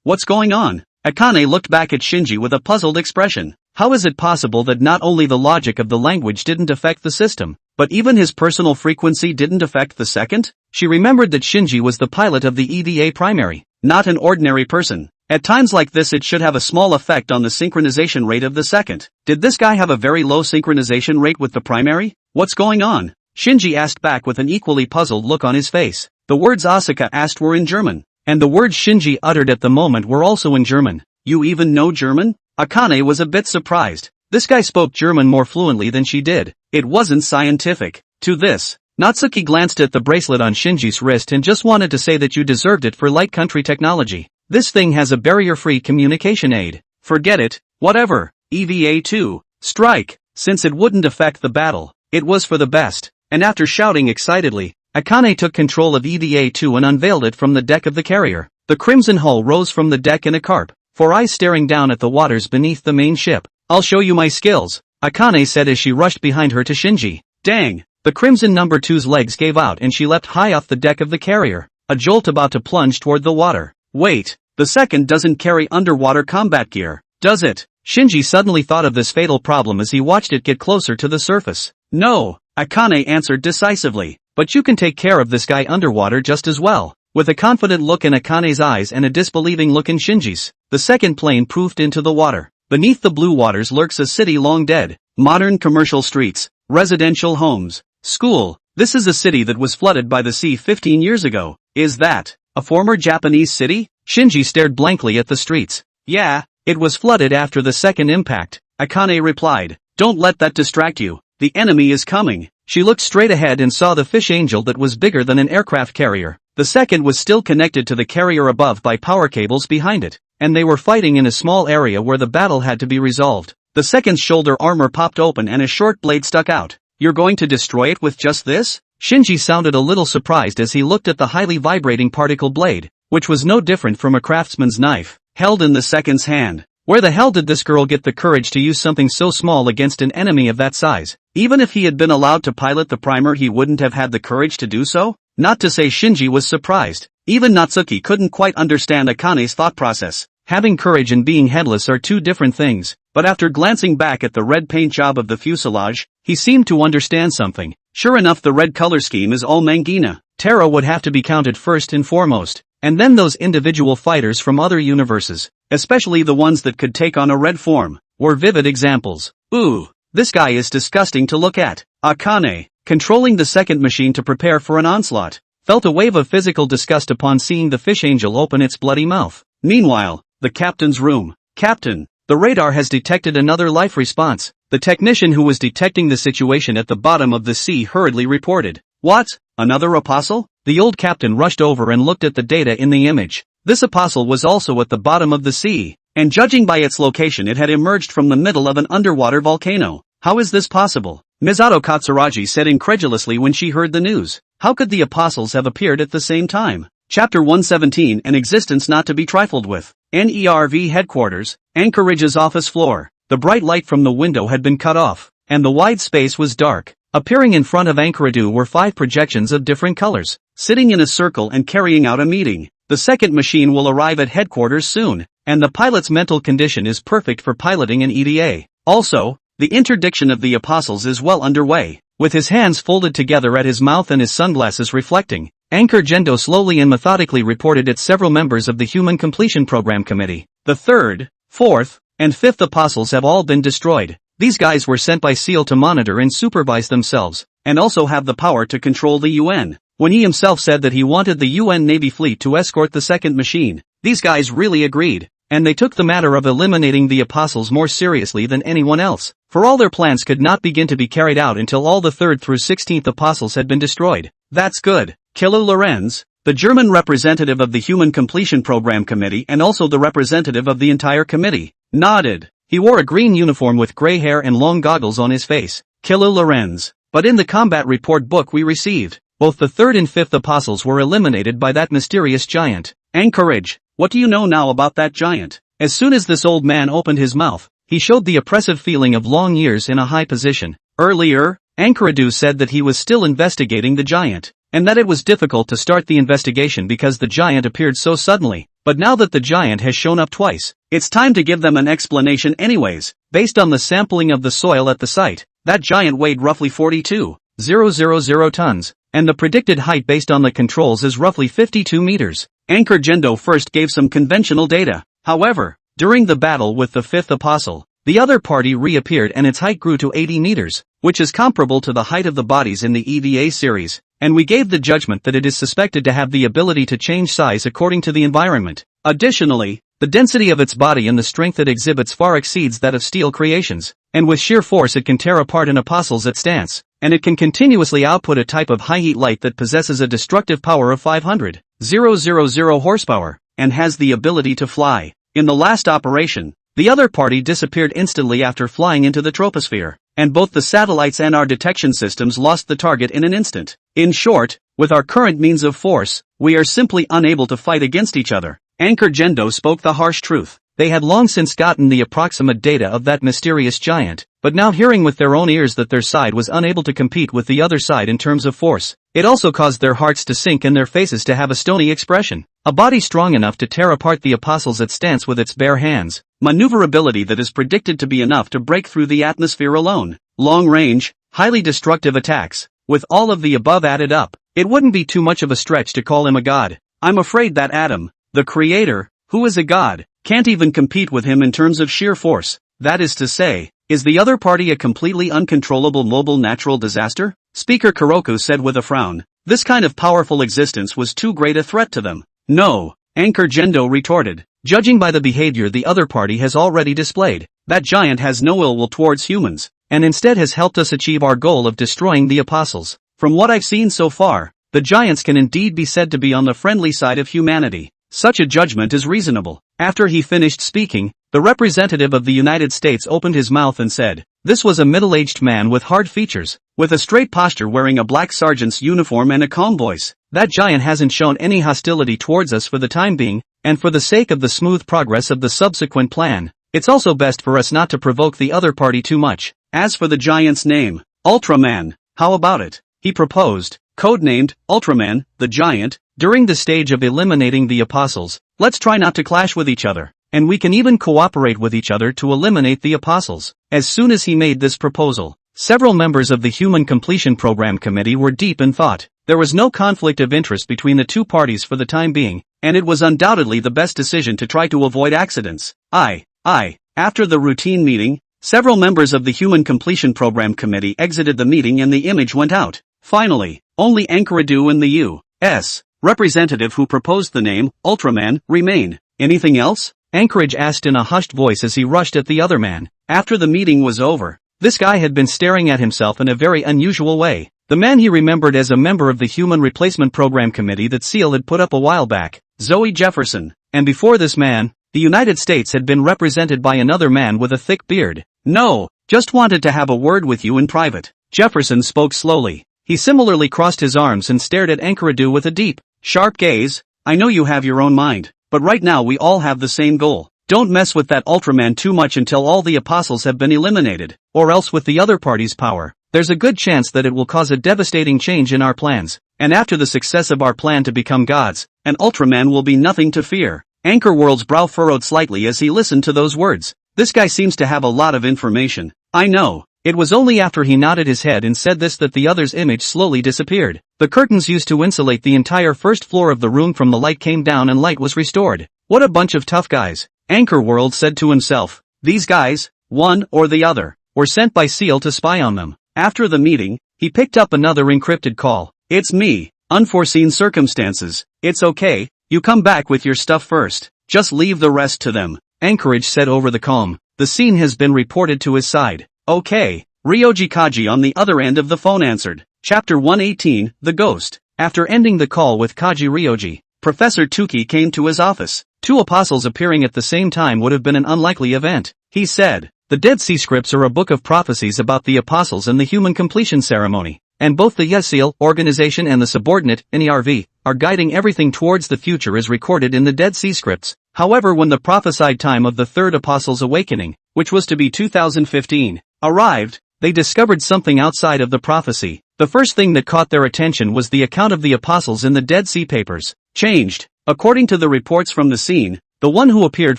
What's going on? Akane looked back at Shinji with a puzzled expression. How is it possible that not only the logic of the language didn't affect the system, but even his personal frequency didn't affect the second? She remembered that Shinji was the pilot of the EVA primary, not an ordinary person. At times like this it should have a small effect on the synchronization rate of the second. Did this guy have a very low synchronization rate with the primary? What's going on? Shinji asked back with an equally puzzled look on his face. The words Asuka asked were in German, and the words Shinji uttered at the moment were also in German. You even know German? Akane was a bit surprised. This guy spoke German more fluently than she did. It wasn't scientific. To this, Natsuki glanced at the bracelet on Shinji's wrist and just wanted to say that you deserved it for light country technology. This thing has a barrier-free communication aid. Forget it, whatever. EVA-2. Strike. Since it wouldn't affect the battle, it was for the best. And after shouting excitedly, Akane took control of EVA-2 and unveiled it from the deck of the carrier. The crimson hull rose from the deck in a carp, 4 eyes staring down at the waters beneath the main ship. I'll show you my skills, Akane said as she rushed behind her to Shinji. Dang! The crimson number 2's legs gave out and she leapt high off the deck of the carrier, a jolt about to plunge toward the water. Wait, the second doesn't carry underwater combat gear, does it? Shinji suddenly thought of this fatal problem as he watched it get closer to the surface. No, Akane answered decisively, but you can take care of this guy underwater just as well. With a confident look in Akane's eyes and a disbelieving look in Shinji's, the second plane poofed into the water. Beneath the blue waters lurks a city long dead. Modern commercial streets, residential homes, school. This is a city that was flooded by the sea 15 years ago. Is that a former Japanese city? Shinji stared blankly at the streets. Yeah, it was flooded after the second impact, Akane replied. Don't let that distract you. The enemy is coming. She looked straight ahead and saw the fish angel that was bigger than an aircraft carrier. The second was still connected to the carrier above by power cables behind it, and they were fighting in a small area where the battle had to be resolved. The second's shoulder armor popped open and a short blade stuck out. You're going to destroy it with just this? Shinji sounded a little surprised as he looked at the highly vibrating particle blade, which was no different from a craftsman's knife, held in the second's hand. Where the hell did this girl get the courage to use something so small against an enemy of that size? Even if he had been allowed to pilot the primer he wouldn't have had the courage to do so? Not to say Shinji was surprised. Even Natsuki couldn't quite understand Akane's thought process. Having courage and being headless are two different things, but after glancing back at the red paint job of the fuselage, he seemed to understand something. Sure enough, the red color scheme is all mangina. Terra would have to be counted first and foremost, and then those individual fighters from other universes, especially the ones that could take on a red form, were vivid examples. Ooh, this guy is disgusting to look at. Akane, controlling the second machine to prepare for an onslaught, felt a wave of physical disgust upon seeing the fish angel open its bloody mouth. Meanwhile, the captain's room. Captain, the radar has detected another life response. The technician who was detecting the situation at the bottom of the sea hurriedly reported. What? Another apostle? The old captain rushed over and looked at the data in the image. This apostle was also at the bottom of the sea, and judging by its location it had emerged from the middle of an underwater volcano. How is this possible? Misato Katsuragi said incredulously when she heard the news. How could the apostles have appeared at the same time? Chapter 117, an existence not to be trifled with. NERV headquarters, Anchorage's office floor. The bright light from the window had been cut off, and the wide space was dark. Appearing in front of Anchorage were 5 projections of different colors, sitting in a circle and carrying out a meeting. The second machine will arrive at headquarters soon, and the pilot's mental condition is perfect for piloting an EDA. Also, The interdiction of the apostles is well underway. With his hands folded together at his mouth and his sunglasses reflecting, Anchor Gendo slowly and methodically reported at several members of the Human Completion Program Committee. The third, fourth, and fifth apostles have all been destroyed. These guys were sent by Seal to monitor and supervise themselves, and also have the power to control the UN. When he himself said that he wanted the UN Navy fleet to escort the second machine, these guys really agreed, and they took the matter of eliminating the apostles more seriously than anyone else, for all their plans could not begin to be carried out until all the 3rd through 16th apostles had been destroyed. That's good. Kilo Lorenz, the German representative of the Human Completion Program Committee and also the representative of the entire committee, nodded. He wore a green uniform with gray hair and long goggles on his face. Kilo Lorenz. But in the combat report book we received, both the 3rd and 5th apostles were eliminated by that mysterious giant. Anchorage, what do you know now about that giant? As soon as this old man opened his mouth, he showed the oppressive feeling of long years in a high position. Earlier, Anchorage said that he was still investigating the giant, and that it was difficult to start the investigation because the giant appeared so suddenly. But now that the giant has shown up twice, it's time to give them an explanation anyways. Based on the sampling of the soil at the site, that giant weighed roughly 42,000 tons, and the predicted height based on the controls is roughly 52 meters. Anchor Gendo first gave some conventional data. However, during the battle with the 5th apostle, the other party reappeared and its height grew to 80 meters, which is comparable to the height of the bodies in the EVA series, and we gave the judgment that it is suspected to have the ability to change size according to the environment. Additionally, the density of its body and the strength it exhibits far exceeds that of steel creations, and with sheer force it can tear apart an apostle's at stance, and it can continuously output a type of high-heat light that possesses a destructive power of 500,000 horsepower, and has the ability to fly. In the last operation, the other party disappeared instantly after flying into the troposphere, and both the satellites and our detection systems lost the target in an instant. In short, with our current means of force, we are simply unable to fight against each other. Anchor Gendo spoke the harsh truth. They had long since gotten the approximate data of that mysterious giant, but now hearing with their own ears that their side was unable to compete with the other side in terms of force, it also caused their hearts to sink and their faces to have a stony expression. A body strong enough to tear apart the apostles at stance with its bare hands, maneuverability that is predicted to be enough to break through the atmosphere alone, long-range, highly destructive attacks. With all of the above added up, it wouldn't be too much of a stretch to call him a god. I'm afraid that Adam, the creator, who is a god, can't even compete with him in terms of sheer force. That is to say, is the other party a completely uncontrollable mobile natural disaster? Speaker Kuroko said with a frown. This kind of powerful existence was too great a threat to them. No, Anchor Gendo retorted. Judging by the behavior the other party has already displayed, that giant has no ill will towards humans, and instead has helped us achieve our goal of destroying the apostles. From what I've seen so far, the giants can indeed be said to be on the friendly side of humanity. Such a judgment is reasonable. After he finished speaking, the representative of the United States opened his mouth and said, this was a middle-aged man with hard features, with a straight posture wearing a black sergeant's uniform and a calm voice. That giant hasn't shown any hostility towards us for the time being, and for the sake of the smooth progress of the subsequent plan, it's also best for us not to provoke the other party too much. As for the giant's name, Ultraman, how about it? He proposed, codenamed Ultraman, the giant. During the stage of eliminating the apostles, let's try not to clash with each other, and we can even cooperate with each other to eliminate the apostles. As soon as he made this proposal, several members of the Human Completion Program Committee were deep in thought. There was no conflict of interest between the two parties for the time being, and it was undoubtedly the best decision to try to avoid accidents. After the routine meeting, several members of the Human Completion Program Committee exited the meeting and the image went out. Finally, only Anchoradu and the U.S. representative who proposed the name, Ultraman, remain. Anything else? Anchorage asked in a hushed voice as he rushed at the other man. After the meeting was over, this guy had been staring at himself in a very unusual way. The man he remembered as a member of the Human Replacement Program Committee that Seal had put up a while back, Zoe Jefferson, and before this man, the United States had been represented by another man with a thick beard. No, just wanted to have a word with you in private. Jefferson spoke slowly. He similarly crossed his arms and stared at Anchoradu with a deep, sharp gaze. I know you have your own mind, but right now we all have the same goal. Don't mess with that Ultraman too much until all the apostles have been eliminated, or else with the other party's power, there's a good chance that it will cause a devastating change in our plans, and after the success of our plan to become gods, an Ultraman will be nothing to fear. Anchor World's brow furrowed slightly as he listened to those words. This guy seems to have a lot of information. I know. It was only after he nodded his head and said this that the other's image slowly disappeared. The curtains used to insulate the entire first floor of the room from the light came down and light was restored. What a bunch of tough guys. Anchor World said to himself. These guys, one or the other, were sent by Seal to spy on them. After the meeting, he picked up another encrypted call. It's me. Unforeseen circumstances. It's okay, you come back with your stuff first. Just leave the rest to them. Anchorage said over the comm. The scene has been reported to his side. Okay. Ryoji Kaji on the other end of the phone answered. Chapter 118, The Ghost. After ending the call with Kaji Ryoji, Professor Tuki came to his office. Two apostles appearing at the same time would have been an unlikely event. He said, the Dead Sea Scripts are a book of prophecies about the apostles and the human completion ceremony, and both the Yesil organization and the subordinate, NERV, are guiding everything towards the future as recorded in the Dead Sea Scripts. However, when the prophesied time of the third apostle's awakening, which was to be 2015, arrived, they discovered something outside of the prophecy. The first thing that caught their attention was the account of the apostles in the Dead Sea Papers. Changed. According to the reports from the scene, the one who appeared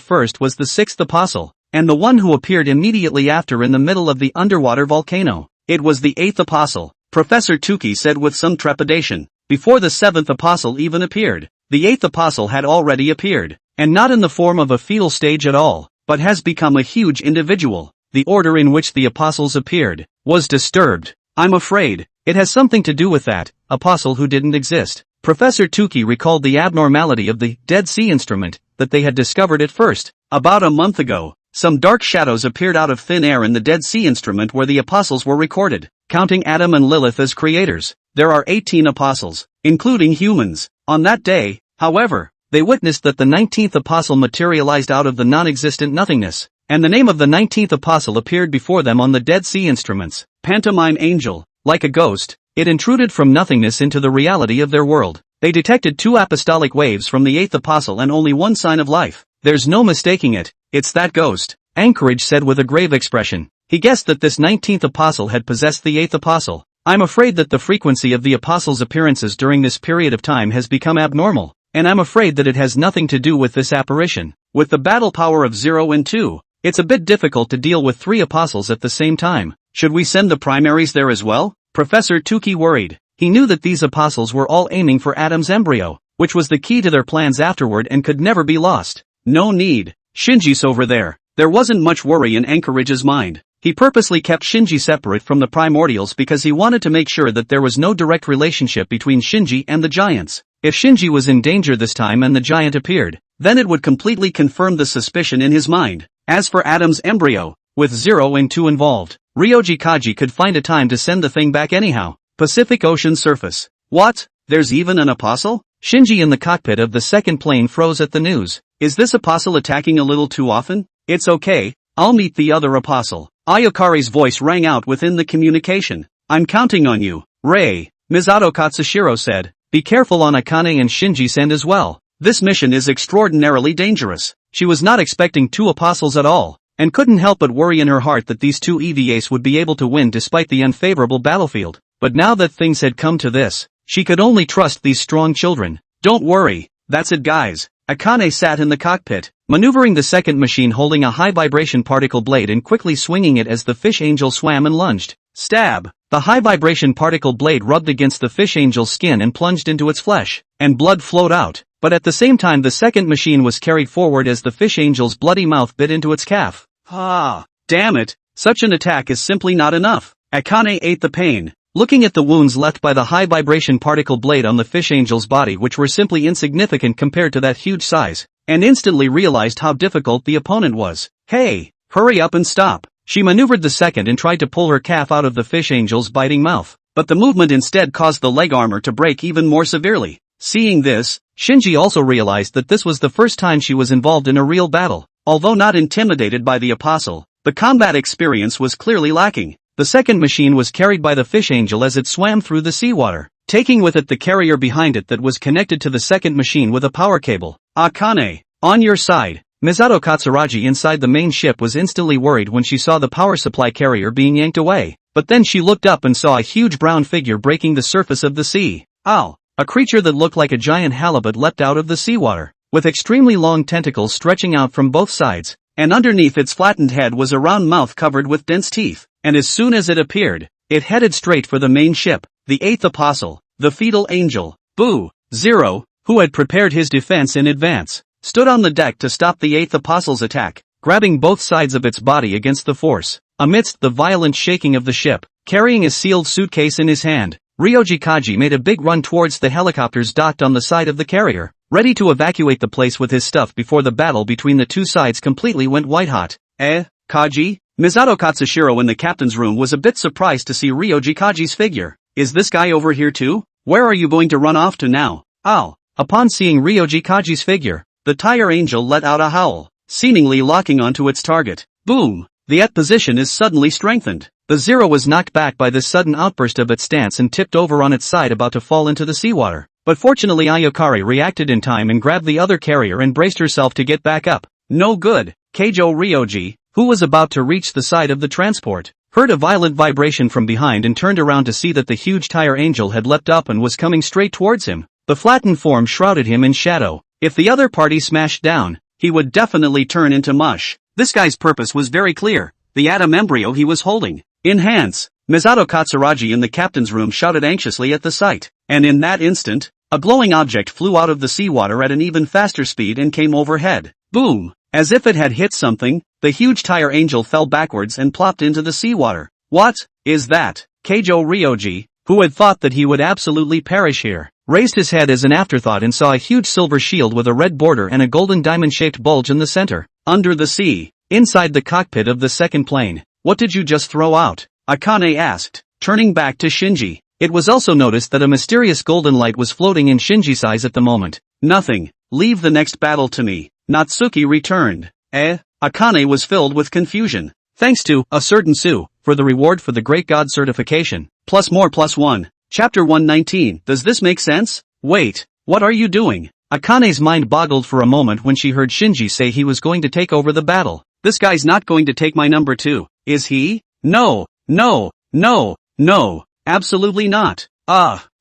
first was the sixth apostle, and the one who appeared immediately after in the middle of the underwater volcano. It was the eighth apostle, Professor Tuki said with some trepidation. Before the seventh apostle even appeared, the eighth apostle had already appeared, and not in the form of a fetal stage at all, but has become a huge individual. The order in which the apostles appeared was disturbed. I'm afraid it has something to do with that apostle who didn't exist. Professor Tuki recalled the abnormality of the Dead Sea instrument that they had discovered at first. About a month ago, some dark shadows appeared out of thin air in the Dead Sea instrument where the apostles were recorded. Counting Adam and Lilith as creators, there are 18 apostles, including humans. On that day, however, they witnessed that the 19th apostle materialized out of the non-existent nothingness, and the name of the 19th apostle appeared before them on the Dead Sea instruments. Pantomime angel. Like a ghost, it intruded from nothingness into the reality of their world. They detected two apostolic waves from the eighth apostle and only one sign of life. There's no mistaking it, it's that ghost, Anchorage said with a grave expression. He guessed that this 19th apostle had possessed the eighth apostle. I'm afraid that the frequency of the apostles' appearances during this period of time has become abnormal, and I'm afraid that it has nothing to do with this apparition. With the battle power of 0 and 2, it's a bit difficult to deal with three apostles at the same time. Should we send the primaries there as well? Professor Tuki worried. He knew that these apostles were all aiming for Adam's embryo, which was the key to their plans afterward and could never be lost. No need. Shinji's over there. There wasn't much worry in Anchorage's mind. He purposely kept Shinji separate from the primordials because he wanted to make sure that there was no direct relationship between Shinji and the giants. If Shinji was in danger this time and the giant appeared, then it would completely confirm the suspicion in his mind. As for Adam's embryo, with 0 and 2 involved, Ryoji Kaji could find a time to send the thing back anyhow. Pacific Ocean surface. What? There's even an apostle? Shinji in the cockpit of the second plane froze at the news. Is this apostle attacking a little too often? It's okay, I'll meet the other apostle. Ayakari's voice rang out within the communication. I'm counting on you, Rei. Misato Katsushiro said. Be careful on Akane and Shinji's end as well. This mission is extraordinarily dangerous. She was not expecting two apostles at all, and couldn't help but worry in her heart that these two EVAs would be able to win despite the unfavorable battlefield. But now that things had come to this, she could only trust these strong children. Don't worry, that's it guys. Akane sat in the cockpit, maneuvering the second machine holding a high-vibration particle blade and quickly swinging it as the fish angel swam and lunged. Stab! The high-vibration particle blade rubbed against the fish angel's skin and plunged into its flesh, and blood flowed out. But at the same time the second machine was carried forward as the fish angel's bloody mouth bit into its calf. Ah! Damn it! Such an attack is simply not enough. Akane ate the pain, looking at the wounds left by the high-vibration particle blade on the fish angel's body which were simply insignificant compared to that huge size, and instantly realized how difficult the opponent was. Hey! Hurry up and stop! She maneuvered the second and tried to pull her calf out of the fish angel's biting mouth, but the movement instead caused the leg armor to break even more severely. Seeing this, Shinji also realized that this was the first time she was involved in a real battle. Although not intimidated by the apostle, the combat experience was clearly lacking. The second machine was carried by the fish angel as it swam through the seawater, taking with it the carrier behind it that was connected to the second machine with a power cable. Akane, on your side. Misato Katsuragi inside the main ship was instantly worried when she saw the power supply carrier being yanked away, but then she looked up and saw a huge brown figure breaking the surface of the sea. Ow! A creature that looked like a giant halibut leapt out of the seawater, with extremely long tentacles stretching out from both sides. and underneath its flattened head was a round mouth covered with dense teeth, and as soon as it appeared, it headed straight for the main ship, the eighth apostle, the fetal angel. Boo! Zero, who had prepared his defense in advance, stood on the deck to stop the eighth apostle's attack, grabbing both sides of its body against the force. Amidst the violent shaking of the ship, carrying a sealed suitcase in his hand, Ryoji Kaji made a big run towards the helicopters docked on the side of the carrier, ready to evacuate the place with his stuff before the battle between the two sides completely went white-hot. Kaji? Misato Katsushiro in the captain's room was a bit surprised to see Ryoji Kaji's figure. Is this guy over here too? Where are you going to run off to now? Ow! Upon seeing Ryoji Kaji's figure, the tire angel let out a howl, seemingly locking onto its target. Boom! The at position is suddenly strengthened. The Zero was knocked back by this sudden outburst of its stance and tipped over on its side about to fall into the seawater. But fortunately Ayakari reacted in time and grabbed the other carrier and braced herself to get back up. No good. Keijo Ryoji, who was about to reach the side of the transport, heard a violent vibration from behind and turned around to see that the huge tire angel had leapt up and was coming straight towards him. The flattened form shrouded him in shadow. If the other party smashed down, he would definitely turn into mush. This guy's purpose was very clear. The atom embryo he was holding. Enhance! Misato Katsuragi in the captain's room shouted anxiously at the sight. And in that instant, a glowing object flew out of the seawater at an even faster speed and came overhead. Boom! As if it had hit something, the huge tire angel fell backwards and plopped into the seawater. What is that? Keijo Ryoji, who had thought that he would absolutely perish here, raised his head as an afterthought and saw a huge silver shield with a red border and a golden diamond-shaped bulge in the center. Under the sea, inside the cockpit of the second plane. What did you just throw out? Akane asked, turning back to Shinji. It was also noticed that a mysterious golden light was floating in Shinji's eyes at the moment. Nothing. Leave the next battle to me. Natsuki returned. Akane was filled with confusion. Thanks to a certain Sue for the reward for the Great God certification. Plus more +1. Chapter 119. Does this make sense? Wait, what are you doing? Akane's mind boggled for a moment when she heard Shinji say he was going to take over the battle. This guy's not going to take my number 2, is he? No, no, no, no, absolutely not.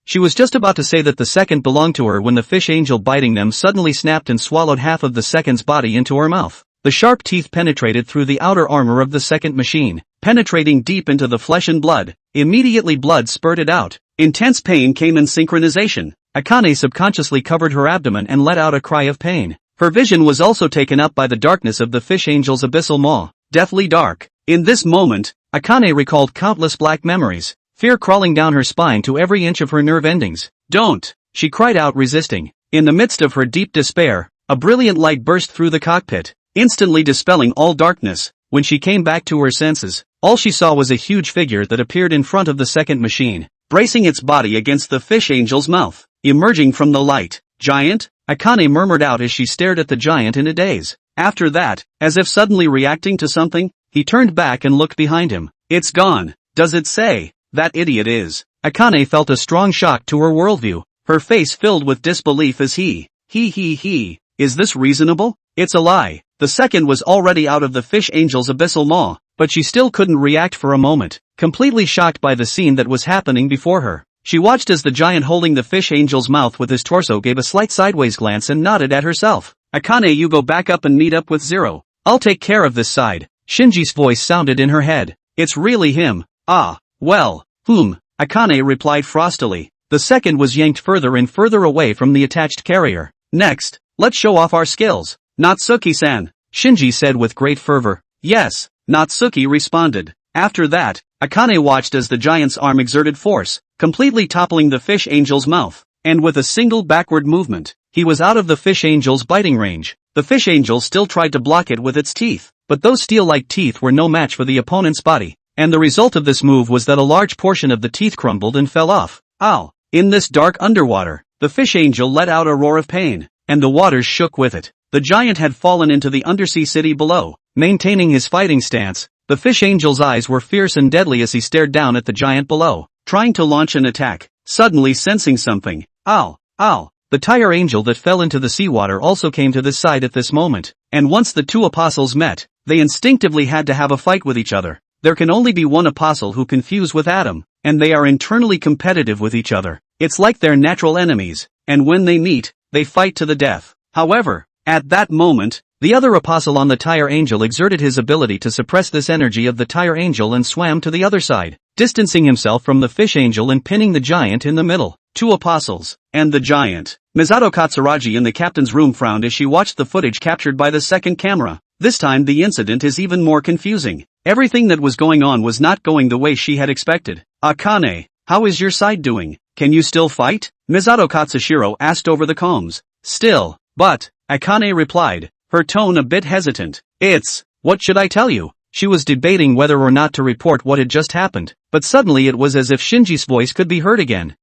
She was just about to say that the second belonged to her when the fish angel biting them suddenly snapped and swallowed half of the second's body into her mouth. The sharp teeth penetrated through the outer armor of the second machine, penetrating deep into the flesh and blood. Immediately blood spurted out. Intense pain came in synchronization. Akane subconsciously covered her abdomen and let out a cry of pain. Her vision was also taken up by the darkness of the fish angel's abyssal maw, deathly dark. In this moment, Akane recalled countless black memories, fear crawling down her spine to every inch of her nerve endings. Don't! She cried out resisting. In the midst of her deep despair, a brilliant light burst through the cockpit, instantly dispelling all darkness. When she came back to her senses, all she saw was a huge figure that appeared in front of the second machine, bracing its body against the fish angel's mouth. Emerging from the light, giant? Akane murmured out as she stared at the giant in a daze. After that, as if suddenly reacting to something, he turned back and looked behind him. It's gone. Does it say? That idiot is. Akane felt a strong shock to her worldview, her face filled with disbelief as he. Is this reasonable? It's a lie. The second was already out of the fish angel's abyssal maw, but she still couldn't react for a moment, completely shocked by the scene that was happening before her. She watched as the giant holding the fish angel's mouth with his torso gave a slight sideways glance and nodded at herself. Akane, you go back up and meet up with Zero. I'll take care of this side. Shinji's voice sounded in her head. It's really him. Well, whom? Akane replied frostily. The second was yanked further and further away from the attached carrier. Next, let's show off our skills. Natsuki-san, Shinji said with great fervor. Yes, Natsuki responded. After that, Akane watched as the giant's arm exerted force, completely toppling the fish angel's mouth, and with a single backward movement, he was out of the fish angel's biting range. The fish angel still tried to block it with its teeth, but those steel-like teeth were no match for the opponent's body, and the result of this move was that a large portion of the teeth crumbled and fell off. Ow! In this dark underwater, the fish angel let out a roar of pain, and the waters shook with it. The giant had fallen into the undersea city below, maintaining his fighting stance. The fish angel's eyes were fierce and deadly as he stared down at the giant below, trying to launch an attack, suddenly sensing something. Ow! Ow! The tire angel that fell into the seawater also came to this side at this moment, and once the two apostles met, they instinctively had to have a fight with each other. There can only be one apostle who can fuse with Adam, and they are internally competitive with each other. It's like they're natural enemies, and when they meet, they fight to the death. However, at that moment, The other apostle on the Tire Angel exerted his ability to suppress this energy of the Tire Angel and swam to the other side, distancing himself from the Fish Angel and pinning the giant in the middle. 2 apostles, and the giant. Misato Katsuragi in the captain's room frowned as she watched the footage captured by the second camera. This time the incident is even more confusing. Everything that was going on was not going the way she had expected. Akane, how is your side doing? Can you still fight? Misato Katsushiro asked over the comms. Still, but, Akane replied, her tone a bit hesitant. What should I tell you? She was debating whether or not to report what had just happened, but suddenly it was as if Shinji's voice could be heard again.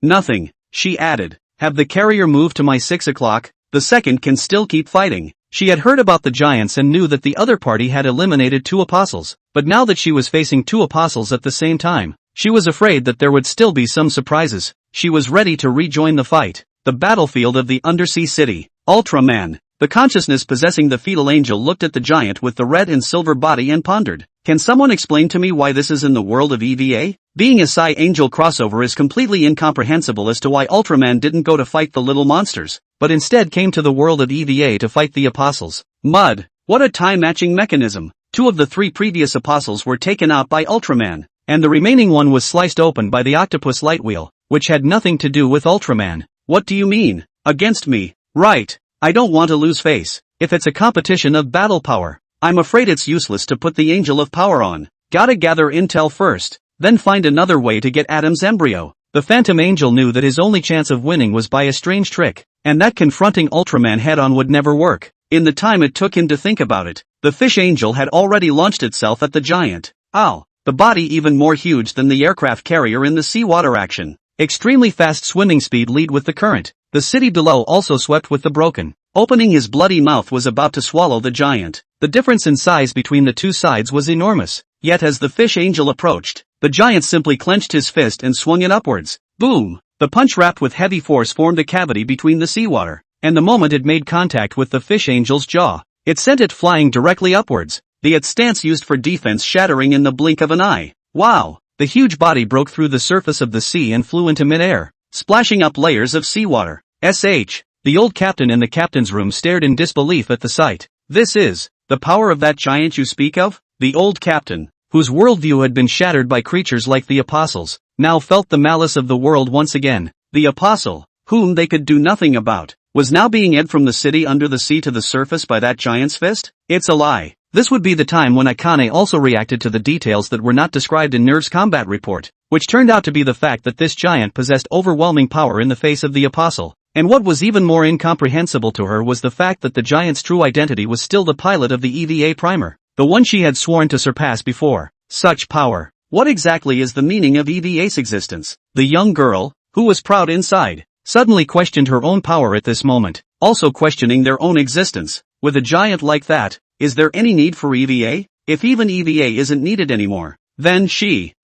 Nothing, she added. Have the carrier moved to my 6 o'clock? The second can still keep fighting. She had heard about the giants and knew that the other party had eliminated 2 apostles, but now that she was facing 2 apostles at the same time, she was afraid that there would still be some surprises. She was ready to rejoin the fight. The battlefield of the undersea city. Ultraman. The consciousness possessing the fetal angel looked at the giant with the red and silver body and pondered. Can someone explain to me why this is in the world of EVA? Being a Psy Angel crossover is completely incomprehensible as to why Ultraman didn't go to fight the little monsters, but instead came to the world of EVA to fight the apostles. Mud. What a time-matching mechanism. 2 of the 3 previous apostles were taken out by Ultraman, and the remaining one was sliced open by the octopus Lightwheel, which had nothing to do with Ultraman. What do you mean? Against me? Right. I don't want to lose face. If it's a competition of battle power, I'm afraid it's useless to put the Angel of Power on. Gotta gather intel first, then find another way to get Adam's embryo. The Phantom Angel knew that his only chance of winning was by a strange trick, and that confronting Ultraman head-on would never work. In the time it took him to think about it, the Fish Angel had already launched itself at the giant. The body even more huge than the aircraft carrier in the seawater action. Extremely fast swimming speed lead with the current. The city below also swept with the broken. Opening his bloody mouth was about to swallow the giant. The difference in size between the 2 sides was enormous. Yet as the Fish Angel approached, the giant simply clenched his fist and swung it upwards. Boom! The punch wrapped with heavy force formed a cavity between the seawater, and the moment it made contact with the Fish Angel's jaw, it sent it flying directly upwards, the stance used for defense shattering in the blink of an eye. Wow! The huge body broke through the surface of the sea and flew into midair, splashing up layers of seawater. The old captain in the captain's room stared in disbelief at the sight. This is the power of that giant you speak of? The old captain, whose worldview had been shattered by creatures like the apostles, now felt the malice of the world once again. The apostle, whom they could do nothing about, was now being ed from the city under the sea to the surface by that giant's fist? It's a lie. This would be the time when Akane also reacted to the details that were not described in Nerve's combat report, which turned out to be the fact that this giant possessed overwhelming power in the face of the apostle. And what was even more incomprehensible to her was the fact that the giant's true identity was still the pilot of the EVA primer, the one she had sworn to surpass before. Such power. What exactly is the meaning of EVA's existence? The young girl, who was proud inside, suddenly questioned her own power at this moment, also questioning their own existence. With a giant like that, is there any need for EVA? If even EVA isn't needed anymore, then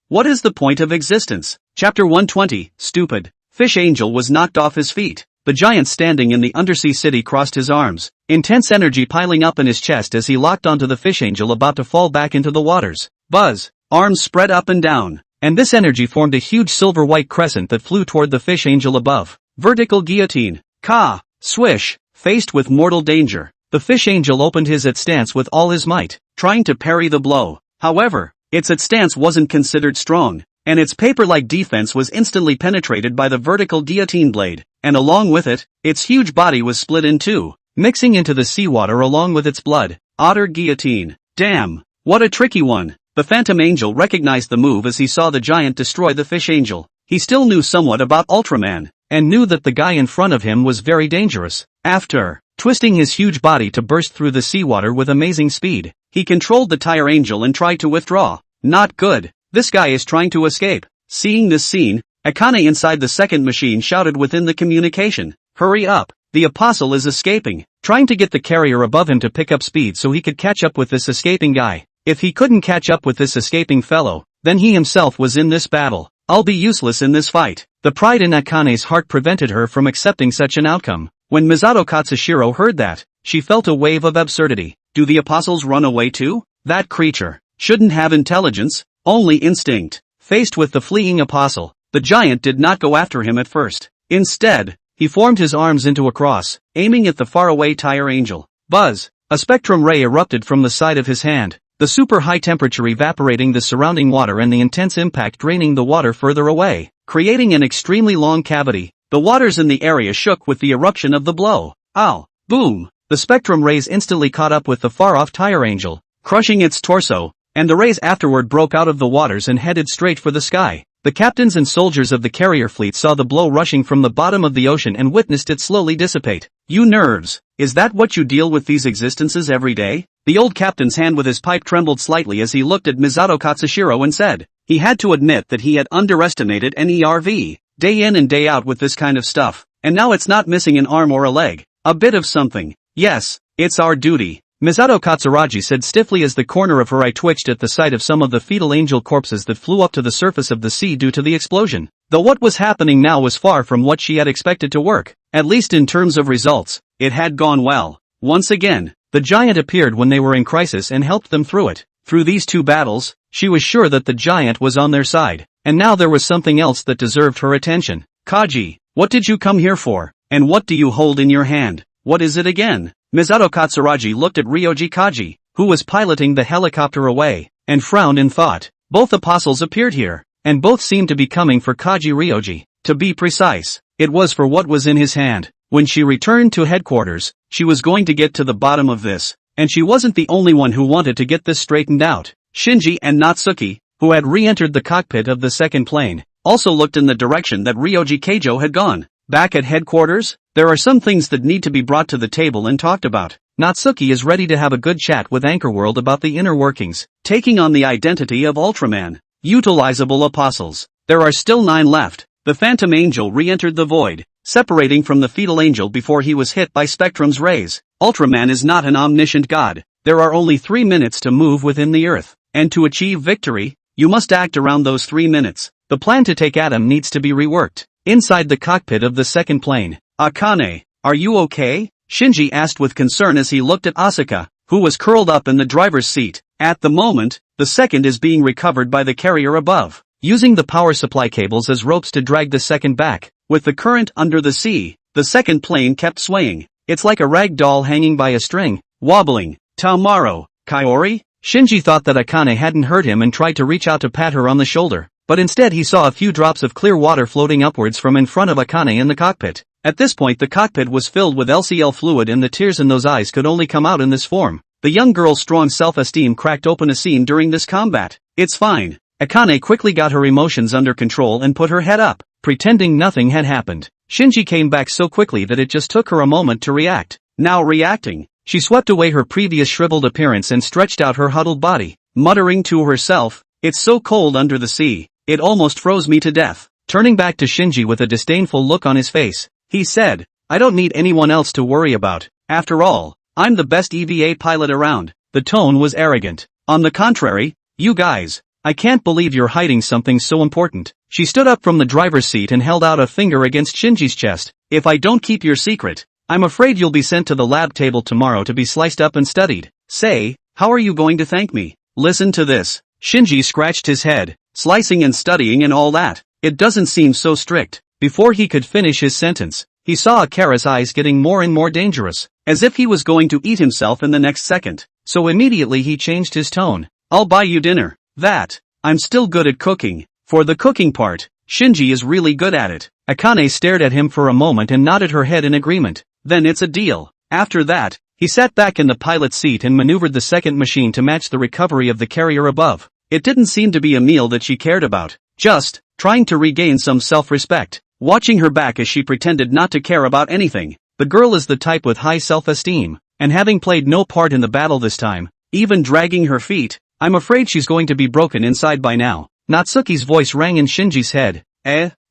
what is the point of existence? Chapter 120, Stupid. Fish Angel was knocked off his feet. The giant standing in the undersea city crossed his arms, intense energy piling up in his chest as he locked onto the Fish Angel about to fall back into the waters. Buzz! Arms spread up and down, and this energy formed a huge silver-white crescent that flew toward the Fish Angel above. Vertical guillotine. Ka! Swish! Faced with mortal danger, the Fish Angel opened his stance with all his might, trying to parry the blow. However, its stance wasn't considered strong, and its paper-like defense was instantly penetrated by the vertical guillotine blade, and along with it, its huge body was split in two, mixing into the seawater along with its blood. Otter guillotine. Damn! What a tricky one! The Phantom Angel recognized the move as he saw the giant destroy the Fish Angel. He still knew somewhat about Ultraman, and knew that the guy in front of him was very dangerous. After twisting his huge body to burst through the seawater with amazing speed, he controlled the Tire Angel and tried to withdraw. Not good. This guy is trying to escape. Seeing this scene, Akane inside the second machine shouted within the communication, "Hurry up! The Apostle is escaping!" Trying to get the carrier above him to pick up speed so he could catch up with this escaping guy. If he couldn't catch up with this escaping fellow, then he himself was in this battle. I'll be useless in this fight. The pride in Akane's heart prevented her from accepting such an outcome. When Misato Katsushiro heard that, she felt a wave of absurdity. Do the apostles run away too? That creature shouldn't have intelligence, only instinct. Faced with the fleeing apostle, the giant did not go after him at first. Instead, he formed his arms into a cross, aiming at the faraway Tire Angel. Buzz! A spectrum ray erupted from the side of his hand, the super high temperature evaporating the surrounding water and the intense impact draining the water further away, creating an extremely long cavity. The waters in the area shook with the eruption of the blow. Ow! Boom! The spectrum rays instantly caught up with the far-off tire angel, crushing its torso, and the rays afterward broke out of the waters and headed straight for the sky. The captains and soldiers of the carrier fleet saw the blow rushing from the bottom of the ocean and witnessed it slowly dissipate. You nerves! Is that what you deal with these existences every day? The old captain's hand with his pipe trembled slightly as he looked at Misato Katsushiro and said, he had to admit that he had underestimated NERV, day in and day out with this kind of stuff, and now it's not missing an arm or a leg, a bit of something. Yes, it's our duty. Misato Katsuragi said stiffly as the corner of her eye twitched at the sight of some of the fetal angel corpses that flew up to the surface of the sea due to the explosion. Though what was happening now was far from what she had expected to work, at least in terms of results, it had gone well. Once again, the giant appeared when they were in crisis and helped them through it. Through these two battles, she was sure that the giant was on their side, and now there was something else that deserved her attention. Kaji, what did you come here for? And what do you hold in your hand? What is it again? Misato Katsuragi looked at Ryoji Kaji, who was piloting the helicopter away, and frowned in thought. Both apostles appeared here, and both seemed to be coming for Kaji Ryoji. To be precise, it was for what was in his hand. When she returned to headquarters, she was going to get to the bottom of this, and she wasn't the only one who wanted to get this straightened out. Shinji and Natsuki, who had re-entered the cockpit of the second plane, also looked in the direction that Ryoji Keijo had gone. Back at headquarters, there are some things that need to be brought to the table and talked about. Natsuki is ready to have a good chat with Anchorworld about the inner workings, taking on the identity of Ultraman. Utilizable apostles. There are still 9 left. The Phantom Angel re-entered the void, separating from the Fetal Angel before he was hit by Spectrum's rays. Ultraman is not an omniscient god. There are only 3 minutes to move within the Earth, and to achieve victory, you must act around those 3 minutes. The plan to take Adam needs to be reworked. Inside the cockpit of the second plane, Akane, are you okay? Shinji asked with concern as he looked at Asuka, who was curled up in the driver's seat. At the moment, the second is being recovered by the carrier above, using the power supply cables as ropes to drag the second back. With the current under the sea, the second plane kept swaying. It's like a rag doll hanging by a string, wobbling. Taomaro, Kaori? Shinji thought that Akane hadn't heard him and tried to reach out to pat her on the shoulder, but instead he saw a few drops of clear water floating upwards from in front of Akane in the cockpit. At this point the cockpit was filled with LCL fluid and the tears in those eyes could only come out in this form. The young girl's strong self-esteem cracked open a seam during this combat. It's fine. Akane quickly got her emotions under control and put her head up, pretending nothing had happened. Shinji came back so quickly that it just took her a moment to react. Now reacting, she swept away her previous shriveled appearance and stretched out her huddled body, muttering to herself, "It's so cold under the sea, it almost froze me to death." Turning back to Shinji with a disdainful look on his face, he said, "I don't need anyone else to worry about. After all, I'm the best EVA pilot around." The tone was arrogant. "On the contrary, you guys, I can't believe you're hiding something so important." She stood up from the driver's seat and held out a finger against Shinji's chest. "If I don't keep your secret, I'm afraid you'll be sent to the lab table tomorrow to be sliced up and studied. Say, how are you going to thank me? Listen to this." Shinji scratched his head. "Slicing and studying and all that. It doesn't seem so strict." Before he could finish his sentence, he saw Akara's eyes getting more and more dangerous, as if he was going to eat himself in the next second. So immediately he changed his tone. "I'll buy you dinner. That, I'm still good at cooking." For the cooking part, Shinji is really good at it. Akane stared at him for a moment and nodded her head in agreement. "Then it's a deal." After that, he sat back in the pilot's seat and maneuvered the second machine to match the recovery of the carrier above. It didn't seem to be a meal that she cared about, just trying to regain some self-respect. Watching her back as she pretended not to care about anything, the girl is the type with high self-esteem, and having played no part in the battle this time, even dragging her feet, I'm afraid she's going to be broken inside by now. Natsuki's voice rang in Shinji's head.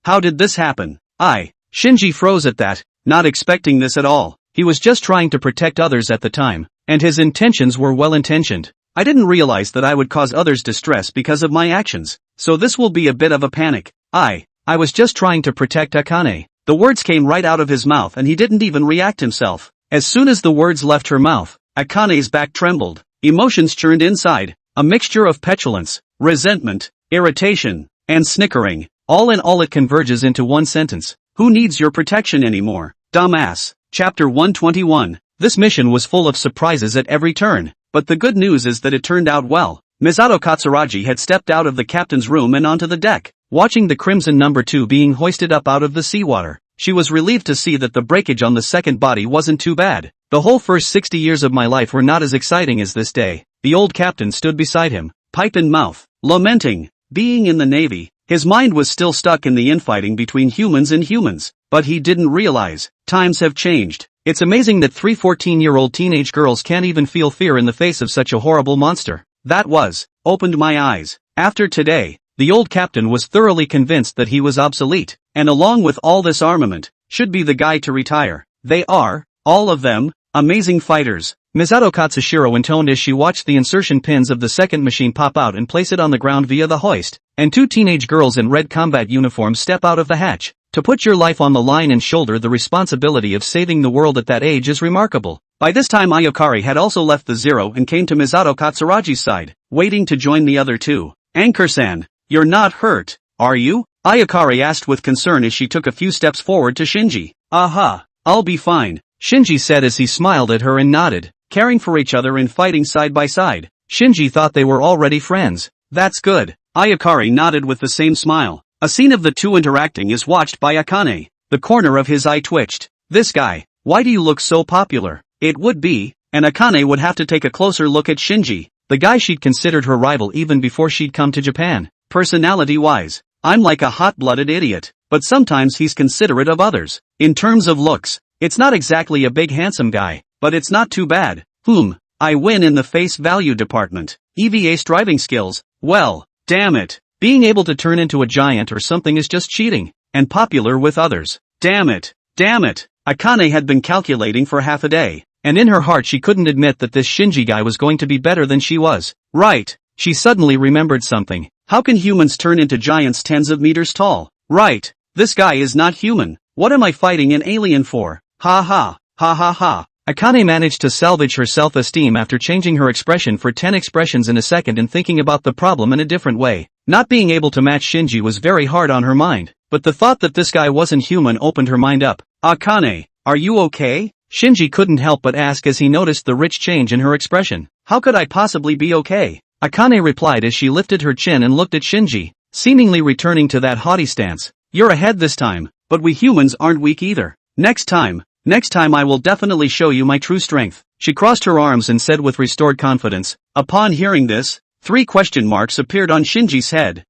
How did this happen? Shinji froze at that, not expecting this at all. He was just trying to protect others at the time, and his intentions were well-intentioned. "I didn't realize that I would cause others distress because of my actions, so this will be a bit of a panic. I was just trying to protect Akane." The words came right out of his mouth and he didn't even react himself. As soon as the words left her mouth, Akane's back trembled. Emotions churned inside, a mixture of petulance, resentment, irritation, and snickering. All in all it converges into one sentence. "Who needs your protection anymore? Dumbass." Chapter 121. This mission was full of surprises at every turn, but the good news is that it turned out well. Misato Katsuragi had stepped out of the captain's room and onto the deck, watching the Crimson No. 2 being hoisted up out of the seawater. She was relieved to see that the breakage on the second body wasn't too bad. The whole first 60 years of my life were not as exciting as this day. The old captain stood beside him, pipe in mouth, lamenting. Being in the Navy, his mind was still stuck in the infighting between humans and humans, but he didn't realize, times have changed. It's amazing that 3 14-year-old teenage girls can't even feel fear in the face of such a horrible monster. That opened my eyes. After today, the old captain was thoroughly convinced that he was obsolete, and along with all this armament, should be the guy to retire. They are, all of them, amazing fighters. Misato Katsushiro intoned as she watched the insertion pins of the second machine pop out and place it on the ground via the hoist, and 2 teenage girls in red combat uniforms step out of the hatch. To put your life on the line and shoulder the responsibility of saving the world at that age is remarkable. By this time Ayakari had also left the Zero and came to Misato Katsuragi's side, waiting to join the other two. Anchor-san, you're not hurt, are you? Ayakari asked with concern as she took a few steps forward to Shinji. Aha, I'll be fine, Shinji said as he smiled at her and nodded, caring for each other and fighting side by side. Shinji thought they were already friends. That's good. Ayakari nodded with the same smile. A scene of the two interacting is watched by Akane. The corner of his eye twitched. This guy, why do you look so popular? It would be, and Akane would have to take a closer look at Shinji, the guy she'd considered her rival even before she'd come to Japan. Personality-wise, I'm like a hot-blooded idiot, but sometimes he's considerate of others. In terms of looks, it's not exactly a big handsome guy, but it's not too bad. I win in the face value department. EVA striving skills, well, damn it. Being able to turn into a giant or something is just cheating, and popular with others. Damn it. Akane had been calculating for half a day, and in her heart she couldn't admit that this Shinji guy was going to be better than she was. Right. She suddenly remembered something. How can humans turn into giants tens of meters tall? Right. This guy is not human. What am I fighting an alien for? Ha ha. Akane managed to salvage her self-esteem after changing her expression for 10 expressions in a second and thinking about the problem in a different way. Not being able to match Shinji was very hard on her mind, but the thought that this guy wasn't human opened her mind up. Akane, are you okay? Shinji couldn't help but ask as he noticed the rich change in her expression. How could I possibly be okay? Akane replied as she lifted her chin and looked at Shinji, seemingly returning to that haughty stance. You're ahead this time, but we humans aren't weak either. Next time I will definitely show you my true strength. She crossed her arms and said with restored confidence. Upon hearing this, 3 question marks appeared on Shinji's head.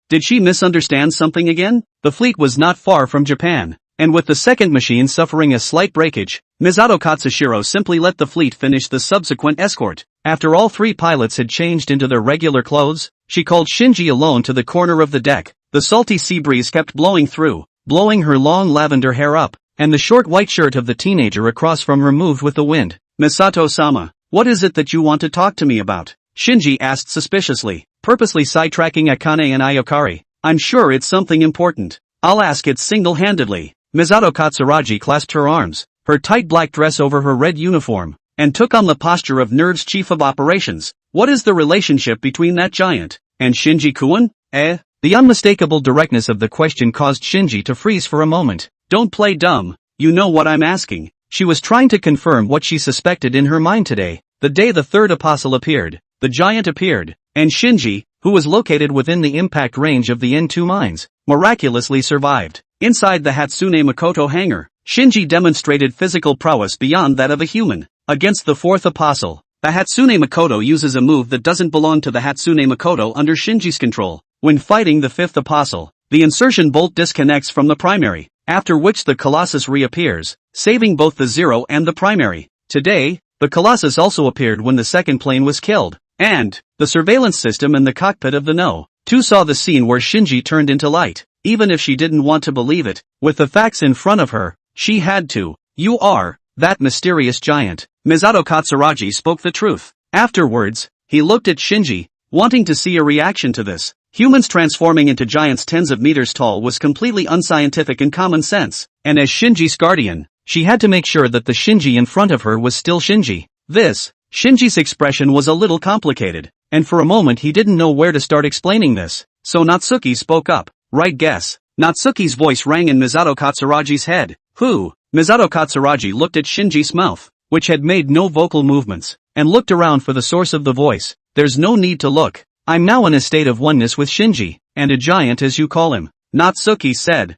Did she misunderstand something again? The fleet was not far from Japan, and with the second machine suffering a slight breakage, Misato Katsushiro simply let the fleet finish the subsequent escort. After all 3 pilots had changed into their regular clothes, she called Shinji alone to the corner of the deck. The salty sea breeze kept blowing through, blowing her long lavender hair up, and the short white shirt of the teenager across from her moved with the wind. Misato-sama, what is it that you want to talk to me about? Shinji asked suspiciously, purposely sidetracking Akane and Ayakari. I'm sure it's something important. I'll ask it single-handedly. Misato Katsuragi clasped her arms, her tight black dress over her red uniform, and took on the posture of Nerve's chief of operations. What is the relationship between that giant and Shinji-kun? The unmistakable directness of the question caused Shinji to freeze for a moment. Don't play dumb, you know what I'm asking. She was trying to confirm what she suspected in her mind today. The day the third apostle appeared, the giant appeared, and Shinji, who was located within the impact range of the N2 mines, miraculously survived. Inside the Hatsune Mikoto hangar, Shinji demonstrated physical prowess beyond that of a human. Against the fourth apostle, the Hatsune Mikoto uses a move that doesn't belong to the Hatsune Mikoto under Shinji's control. When fighting the fifth apostle, the insertion bolt disconnects from the primary, after which the Colossus reappears, saving both the Zero and the primary. Today, the Colossus also appeared when the second plane was killed, and the surveillance system in the cockpit of the No. 2 saw the scene where Shinji turned into light. Even if she didn't want to believe it, with the facts in front of her, she had to. You are that mysterious giant. Misato Katsuragi spoke the truth. Afterwards, he looked at Shinji, wanting to see a reaction to this. Humans transforming into giants tens of meters tall was completely unscientific and common sense, and as Shinji's guardian, she had to make sure that the Shinji in front of her was still Shinji. Shinji's expression was a little complicated, and for a moment he didn't know where to start explaining this, so Natsuki spoke up. Right guess. Natsuki's voice rang in Misato Katsuragi's head. Who? Misato Katsuragi looked at Shinji's mouth. which had made no vocal movements, and looked around for the source of the voice. There's no need to look. I'm now in a state of oneness with Shinji, and a giant as you call him, Natsuki said.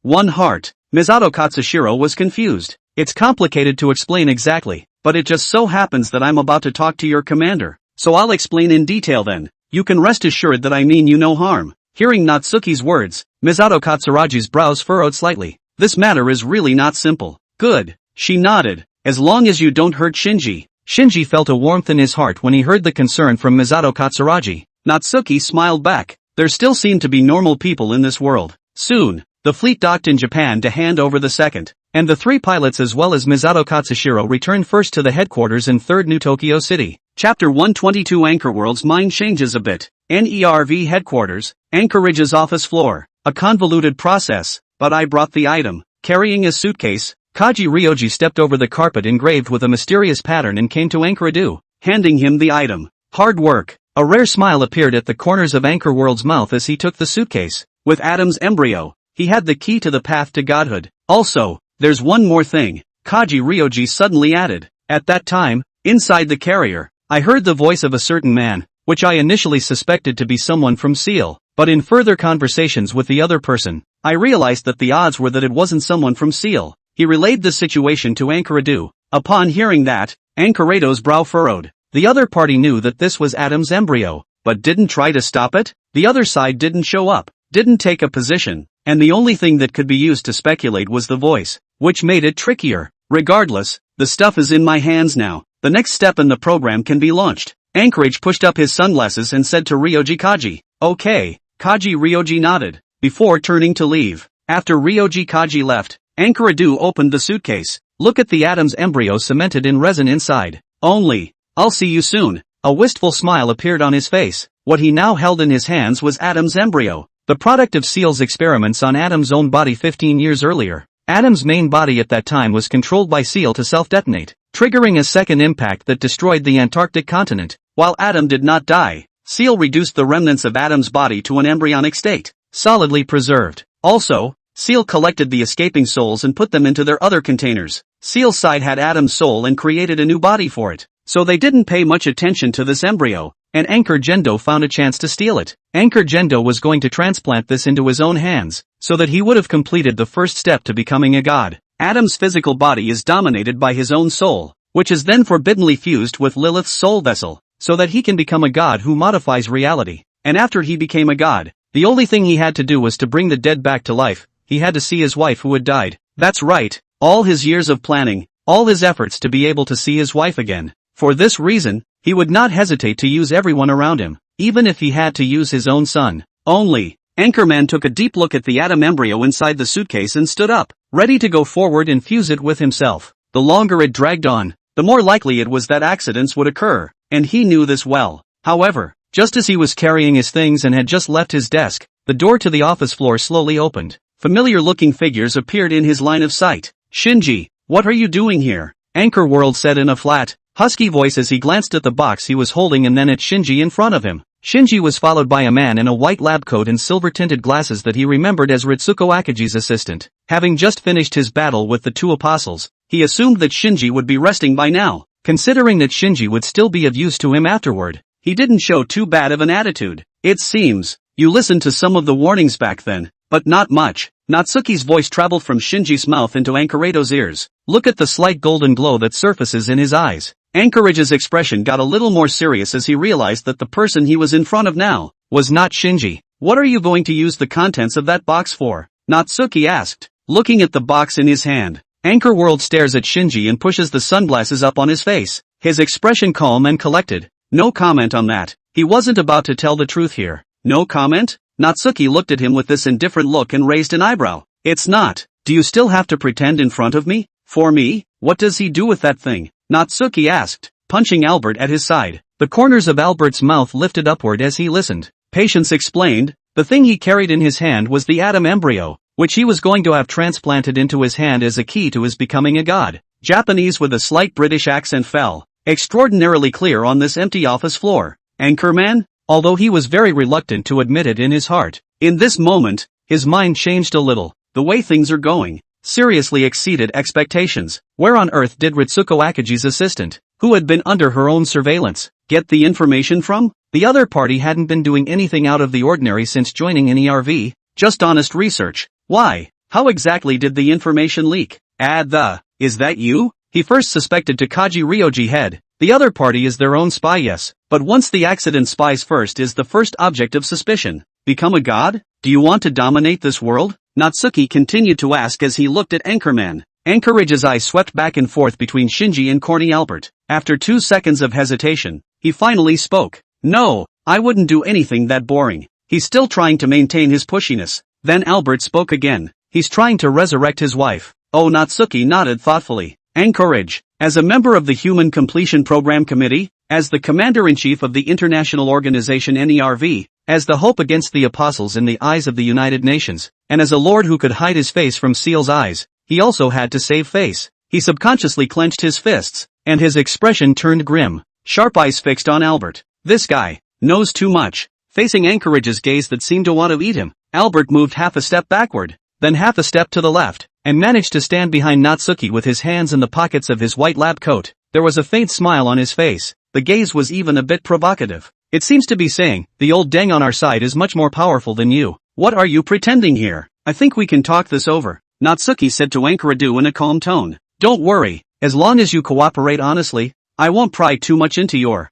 One heart. Misato Katsushiro was confused. It's complicated to explain exactly, but it just so happens that I'm about to talk to your commander, so I'll explain in detail then. You can rest assured that I mean you no harm. Hearing Natsuki's words, Misato Katsuragi's brows furrowed slightly. This matter is really not simple. Good. She nodded. As long as you don't hurt Shinji. Shinji felt a warmth in his heart when he heard the concern from Misato Katsuragi. Natsuki smiled back. There still seemed to be normal people in this world. Soon, the fleet docked in Japan to hand over the second, and the 3 pilots as well as Misato Katsushiro returned first to the headquarters in 3rd New Tokyo City. Chapter 122. Anchorworld's mind changes a bit. NERV headquarters, Anchorage's office floor. A convoluted process, but I brought the item. Carrying a suitcase, Kaji Ryoji stepped over the carpet engraved with a mysterious pattern and came to Anchoradu, handing him the item. Hard work. A rare smile appeared at the corners of Anchorworld's mouth as he took the suitcase. With Adam's embryo, he had the key to the path to godhood. Also, there's one more thing, Kaji Ryoji suddenly added. At that time, inside the carrier, I heard the voice of a certain man, which I initially suspected to be someone from Seal, but in further conversations with the other person, I realized that the odds were that it wasn't someone from Seal. He relayed the situation to Anchoradu. Upon hearing that, Anchorado's brow furrowed. The other party knew that this was Adam's embryo, but didn't try to stop it. The other side didn't show up, didn't take a position, and the only thing that could be used to speculate was the voice, which made it trickier. Regardless, the stuff is in my hands now. The next step in the program can be launched. Anchorage pushed up his sunglasses and said to Ryoji Kaji. Okay. Kaji Ryoji nodded, before turning to leave. After Ryoji Kaji left, Anchoradu opened the suitcase. Look at the Adam's embryo cemented in resin inside. I'll see you soon. A wistful smile appeared on his face. What he now held in his hands was Adam's embryo, the product of Seal's experiments on Adam's own body 15 years earlier. Adam's main body at that time was controlled by Seal to self-detonate, triggering a second impact that destroyed the Antarctic continent. While Adam did not die, Seal reduced the remnants of Adam's body to an embryonic state, solidly preserved. Also, Seal collected the escaping souls and put them into their other containers. Seal's side had Adam's soul and created a new body for it, so they didn't pay much attention to this embryo, and Anchor Gendo found a chance to steal it. Anchor Gendo was going to transplant this into his own hands, so that he would have completed the first step to becoming a god. Adam's physical body is dominated by his own soul, which is then forbiddenly fused with Lilith's soul vessel, so that he can become a god who modifies reality. And after he became a god, the only thing he had to do was to bring the dead back to life. He had to see his wife who had died. That's right, all his years of planning, all his efforts to be able to see his wife again. For this reason, he would not hesitate to use everyone around him, even if he had to use his own son. Anchorman took a deep look at the Adam embryo inside the suitcase and stood up, ready to go forward and fuse it with himself. The longer it dragged on, the more likely it was that accidents would occur, and he knew this well. However, just as he was carrying his things and had just left his desk, the door to the office floor slowly opened. Familiar-looking figures appeared in his line of sight. Shinji, what are you doing here? Anchor World said in a flat, husky voice as he glanced at the box he was holding and then at Shinji in front of him. Shinji was followed by a man in a white lab coat and silver-tinted glasses that he remembered as Ritsuko Akaji's assistant. Having just finished his battle with the 2 apostles, he assumed that Shinji would be resting by now. Considering that Shinji would still be of use to him afterward, he didn't show too bad of an attitude. It seems, you listened to some of the warnings back then, but not much. Natsuki's voice traveled from Shinji's mouth into Anchorado's ears. Look at the slight golden glow that surfaces in his eyes. Anchorage's expression got a little more serious as he realized that the person he was in front of now was not Shinji. What are you going to use the contents of that box for? Natsuki asked, looking at the box in his hand. Anchor World stares at Shinji and pushes the sunglasses up on his face, his expression calm and collected. No comment on that. He wasn't about to tell the truth here. No comment? Natsuki looked at him with this indifferent look and raised an eyebrow. It's not. Do you still have to pretend in front of me? For me? What does he do with that thing? Natsuki asked, punching Albert at his side. The corners of Albert's mouth lifted upward as he listened. Patience explained, the thing he carried in his hand was the Adam embryo, which he was going to have transplanted into his hand as a key to his becoming a god. Japanese with a slight British accent fell extraordinarily clear on this empty office floor. Anchorman? Although he was very reluctant to admit it in his heart, in this moment, his mind changed a little. The way things are going, seriously exceeded expectations. Where on earth did Ritsuko Akaji's assistant, who had been under her own surveillance, get the information from? The other party hadn't been doing anything out of the ordinary since joining an ERV, just honest research. Why? How exactly did the information leak? Is that you? He first suspected Takagi Ryoji head. The other party is their own spy, yes, but once the accident spies first is the first object of suspicion. Become a god? Do you want to dominate this world? Natsuki continued to ask as he looked at Anchorman. Anchorage's eyes swept back and forth between Shinji and corny Albert. After 2 seconds of hesitation, he finally spoke. No, I wouldn't do anything that boring. He's still trying to maintain his pushiness. Then Albert spoke again. He's trying to resurrect his wife. Oh, Natsuki nodded thoughtfully. Anchorage, as a member of the Human Completion Program Committee, as the Commander-in-Chief of the International Organization NERV, as the hope against the apostles in the eyes of the United Nations, and as a lord who could hide his face from Seal's eyes, he also had to save face. He subconsciously clenched his fists, and his expression turned grim, sharp eyes fixed on Albert. This guy knows too much. Facing Anchorage's gaze that seemed to want to eat him, Albert moved half a step backward, then half a step to the left, and managed to stand behind Natsuki with his hands in the pockets of his white lab coat. There was a faint smile on his face. The gaze was even a bit provocative. It seems to be saying, the old dang on our side is much more powerful than you. What are you pretending here? I think we can talk this over, Natsuki said to Anchoradu in a calm tone. Don't worry, as long as you cooperate honestly, I won't pry too much into your,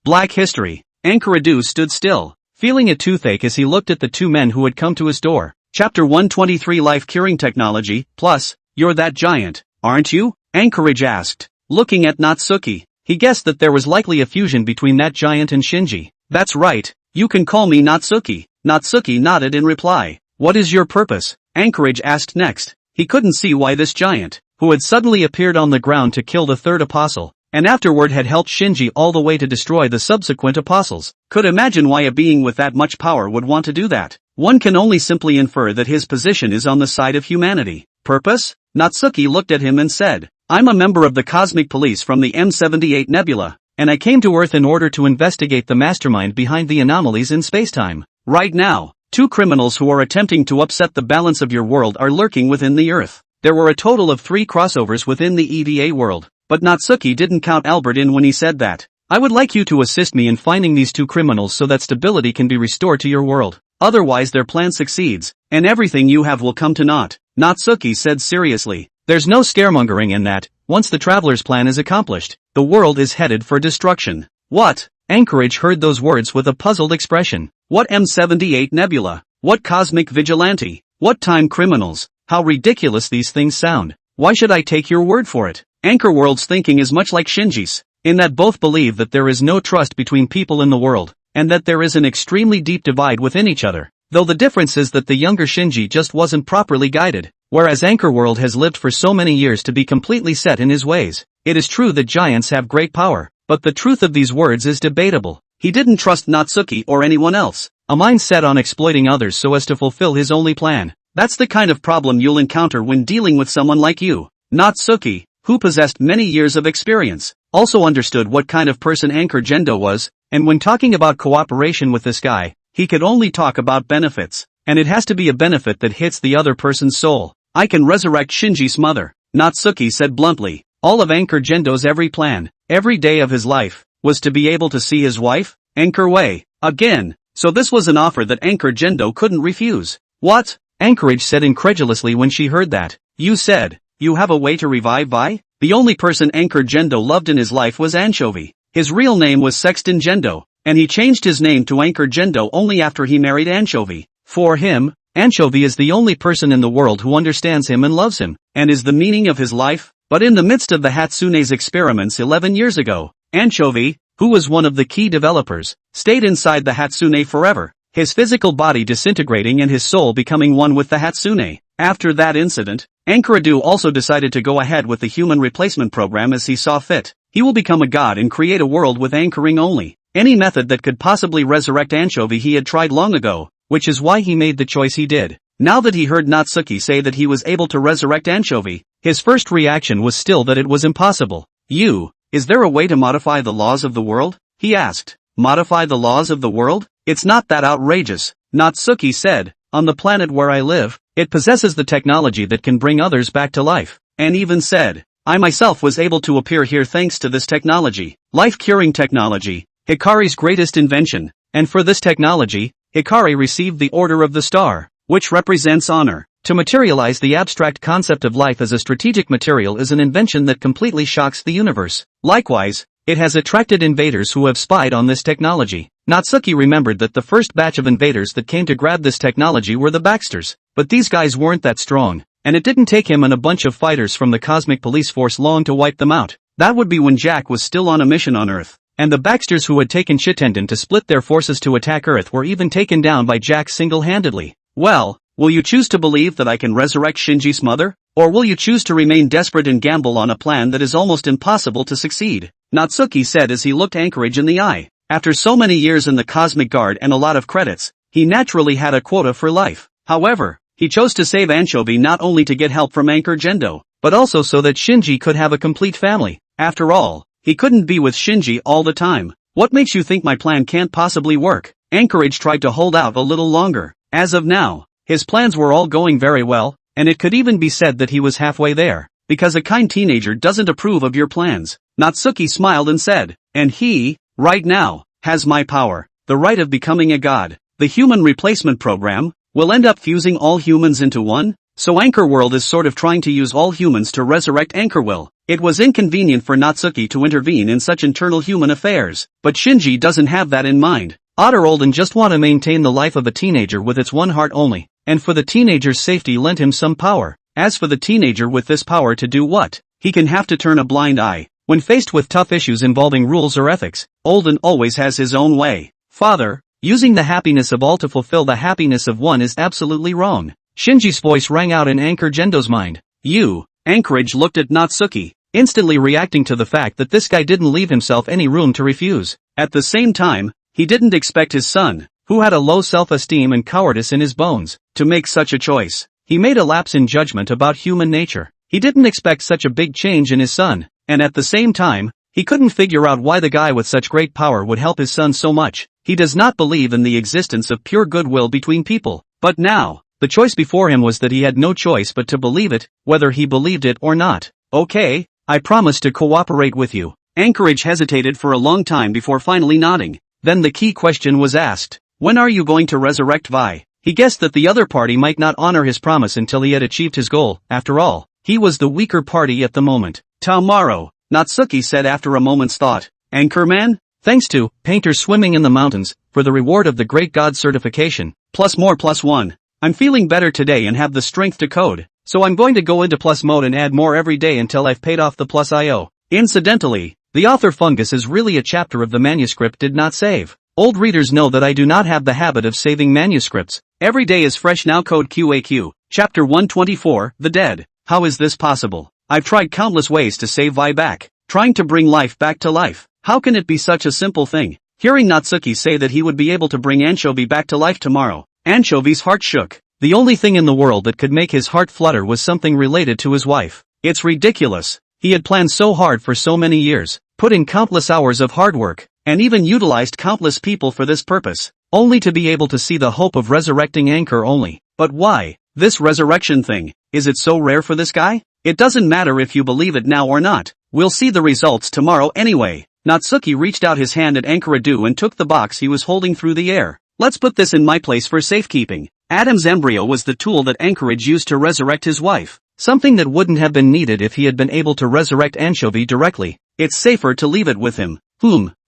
black history. Anchoradu stood still, feeling a toothache as he looked at the two men who had come to his door. Chapter 123 Life Curing Technology, plus, you're that giant, aren't you? Anchorage asked, looking at Natsuki. He guessed that there was likely a fusion between that giant and Shinji. That's right, you can call me Natsuki. Natsuki nodded in reply. What is your purpose? Anchorage asked next. He couldn't see why this giant, who had suddenly appeared on the ground to kill the third apostle, and afterward had helped Shinji all the way to destroy the subsequent apostles, could imagine why a being with that much power would want to do that. One can only simply infer that his position is on the side of humanity. Purpose? Natsuki looked at him and said, I'm a member of the Cosmic Police from the M78 Nebula, and I came to Earth in order to investigate the mastermind behind the anomalies in spacetime. Right now, 2 criminals who are attempting to upset the balance of your world are lurking within the Earth. There were a total of 3 crossovers within the EVA world, but Natsuki didn't count Albert in when he said that. I would like you to assist me in finding these 2 criminals so that stability can be restored to your world. Otherwise their plan succeeds, and everything you have will come to naught. Natsuki said seriously. There's no scaremongering in that. Once the traveler's plan is accomplished, the world is headed for destruction. What? Anchorage heard those words with a puzzled expression. What M78 Nebula? What cosmic vigilante? What time criminals? How ridiculous these things sound. Why should I take your word for it? Anchorworld's thinking is much like Shinji's, in that both believe that there is no trust between people in the world, and that there is an extremely deep divide within each other, though the difference is that the younger Shinji just wasn't properly guided, whereas Anchorworld has lived for so many years to be completely set in his ways. It is true that giants have great power, but the truth of these words is debatable. He didn't trust Natsuki or anyone else, a mind set on exploiting others so as to fulfill his only plan. That's the kind of problem you'll encounter when dealing with someone like you. Natsuki, who possessed many years of experience, also understood what kind of person Anchor Gendo was, and when talking about cooperation with this guy, he could only talk about benefits, and it has to be a benefit that hits the other person's soul. I can resurrect Shinji's mother, Natsuki said bluntly. All of Anchor Gendo's every plan, every day of his life, was to be able to see his wife, Anchor Wei, again. So this was an offer that Anchor Gendo couldn't refuse. What? Anchorage said incredulously when she heard that. You said, you have a way to revive Vi? The only person Anchor Gendo loved in his life was Anchovy. His real name was Sexton Gendo, and he changed his name to Anchor Gendo only after he married Anchovy. For him, Anchovy is the only person in the world who understands him and loves him, and is the meaning of his life. But in the midst of the Hatsune's experiments 11 years ago, Anchovy, who was one of the key developers, stayed inside the Hatsune forever, his physical body disintegrating and his soul becoming one with the Hatsune. After that incident, Anchoradu also decided to go ahead with the human replacement program as he saw fit. He will become a god and create a world with anchoring only. Any method that could possibly resurrect Anchovy he had tried long ago, which is why he made the choice he did. Now that he heard Natsuki say that he was able to resurrect Anchovy, his first reaction was still that it was impossible. Is there a way to modify the laws of the world? He asked. Modify the laws of the world? It's not that outrageous, Natsuki said. On the planet where I live, It possesses the technology that can bring others back to life. And even said, I myself was able to appear here thanks to this technology. Life-curing technology, Hikari's greatest invention. And for this technology, Hikari received the Order of the Star, which represents honor. To materialize the abstract concept of life as a strategic material is an invention that completely shocks the universe. Likewise, it has attracted invaders who have spied on this technology. Natsuki remembered that the first batch of invaders that came to grab this technology were the Baxters, but these guys weren't that strong, and it didn't take him and a bunch of fighters from the Cosmic Police Force long to wipe them out. That would be when Jack was still on a mission on Earth, and the Baxters who had taken Shitenden to split their forces to attack Earth were even taken down by Jack single-handedly. Well, will you choose to believe that I can resurrect Shinji's mother? Or will you choose to remain desperate and gamble on a plan that is almost impossible to succeed? Natsuki said as he looked Anchorage in the eye. After so many years in the Cosmic Guard and a lot of credits, he naturally had a quota for life. However, he chose to save Anchovy not only to get help from Anchor Gendo, but also so that Shinji could have a complete family. After all, he couldn't be with Shinji all the time. What makes you think my plan can't possibly work? Anchorage tried to hold out a little longer. As of now, his plans were all going very well, and it could even be said that he was halfway there, because a kind teenager doesn't approve of your plans. Natsuki smiled and said, and he, right now, has my power, the right of becoming a god. The human replacement program will end up fusing all humans into one, so Anchor World is sort of trying to use all humans to resurrect Anchor Will. It was inconvenient for Natsuki to intervene in such internal human affairs, but Shinji doesn't have that in mind. Otterolden just want to maintain the life of a teenager with its one heart only, and for the teenager's safety lent him some power. As for the teenager with this power to do what? He can have to turn a blind eye. When faced with tough issues involving rules or ethics, Olden always has his own way. Father, using the happiness of all to fulfill the happiness of one is absolutely wrong. Shinji's voice rang out in Anchor Gendo's mind. You, Anchorage looked at Natsuki, instantly reacting to the fact that this guy didn't leave himself any room to refuse. At the same time, he didn't expect his son, who had a low self-esteem and cowardice in his bones, to make such a choice. He made a lapse in judgment about human nature. He didn't expect such a big change in his son, and at the same time, he couldn't figure out why the guy with such great power would help his son so much. He does not believe in the existence of pure goodwill between people. But now, the choice before him was that he had no choice but to believe it, whether he believed it or not. Okay, I promise to cooperate with you. Anchorage hesitated for a long time before finally nodding. Then the key question was asked. When are you going to resurrect Vi? He guessed that the other party might not honor his promise until he had achieved his goal. After all, he was the weaker party at the moment. Tomorrow, Natsuki said after a moment's thought. Anchorman? Thanks to Painter Swimming in the Mountains, for the reward of the Great God certification. Plus more +1. I'm feeling better today and have the strength to code, so I'm going to go into plus mode and add more every day until I've paid off the plus IO. Incidentally, the author fungus is really a chapter of the manuscript did not save. Old readers know that I do not have the habit of saving manuscripts. Every day is fresh now. Code QAQ. Chapter 124, The Dead. How is this possible? I've tried countless ways to save Vi back, trying to bring life back to life. How can it be such a simple thing? Hearing Natsuki say that he would be able to bring Anchovy back to life tomorrow, Anchovy's heart shook. The only thing in the world that could make his heart flutter was something related to his wife. It's ridiculous. He had planned so hard for so many years, put in countless hours of hard work, and even utilized countless people for this purpose, only to be able to see the hope of resurrecting Anchor only. But why? This resurrection thing, is it so rare for this guy? It doesn't matter if you believe it now or not. We'll see the results tomorrow anyway. Natsuki reached out his hand at Anchoradu and took the box he was holding through the air. Let's put this in my place for safekeeping. Adam's embryo was the tool that Anchorage used to resurrect his wife. Something that wouldn't have been needed if he had been able to resurrect Anchovy directly. It's safer to leave it with him.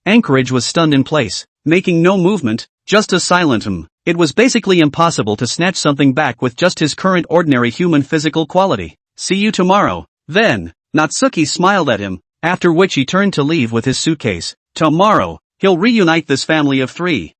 Anchorage was stunned in place, making no movement, just a silent It was basically impossible to snatch something back with just his current ordinary human physical quality. See you tomorrow. Then, Natsuki smiled at him, after which he turned to leave with his suitcase. Tomorrow, he'll reunite this family of 3.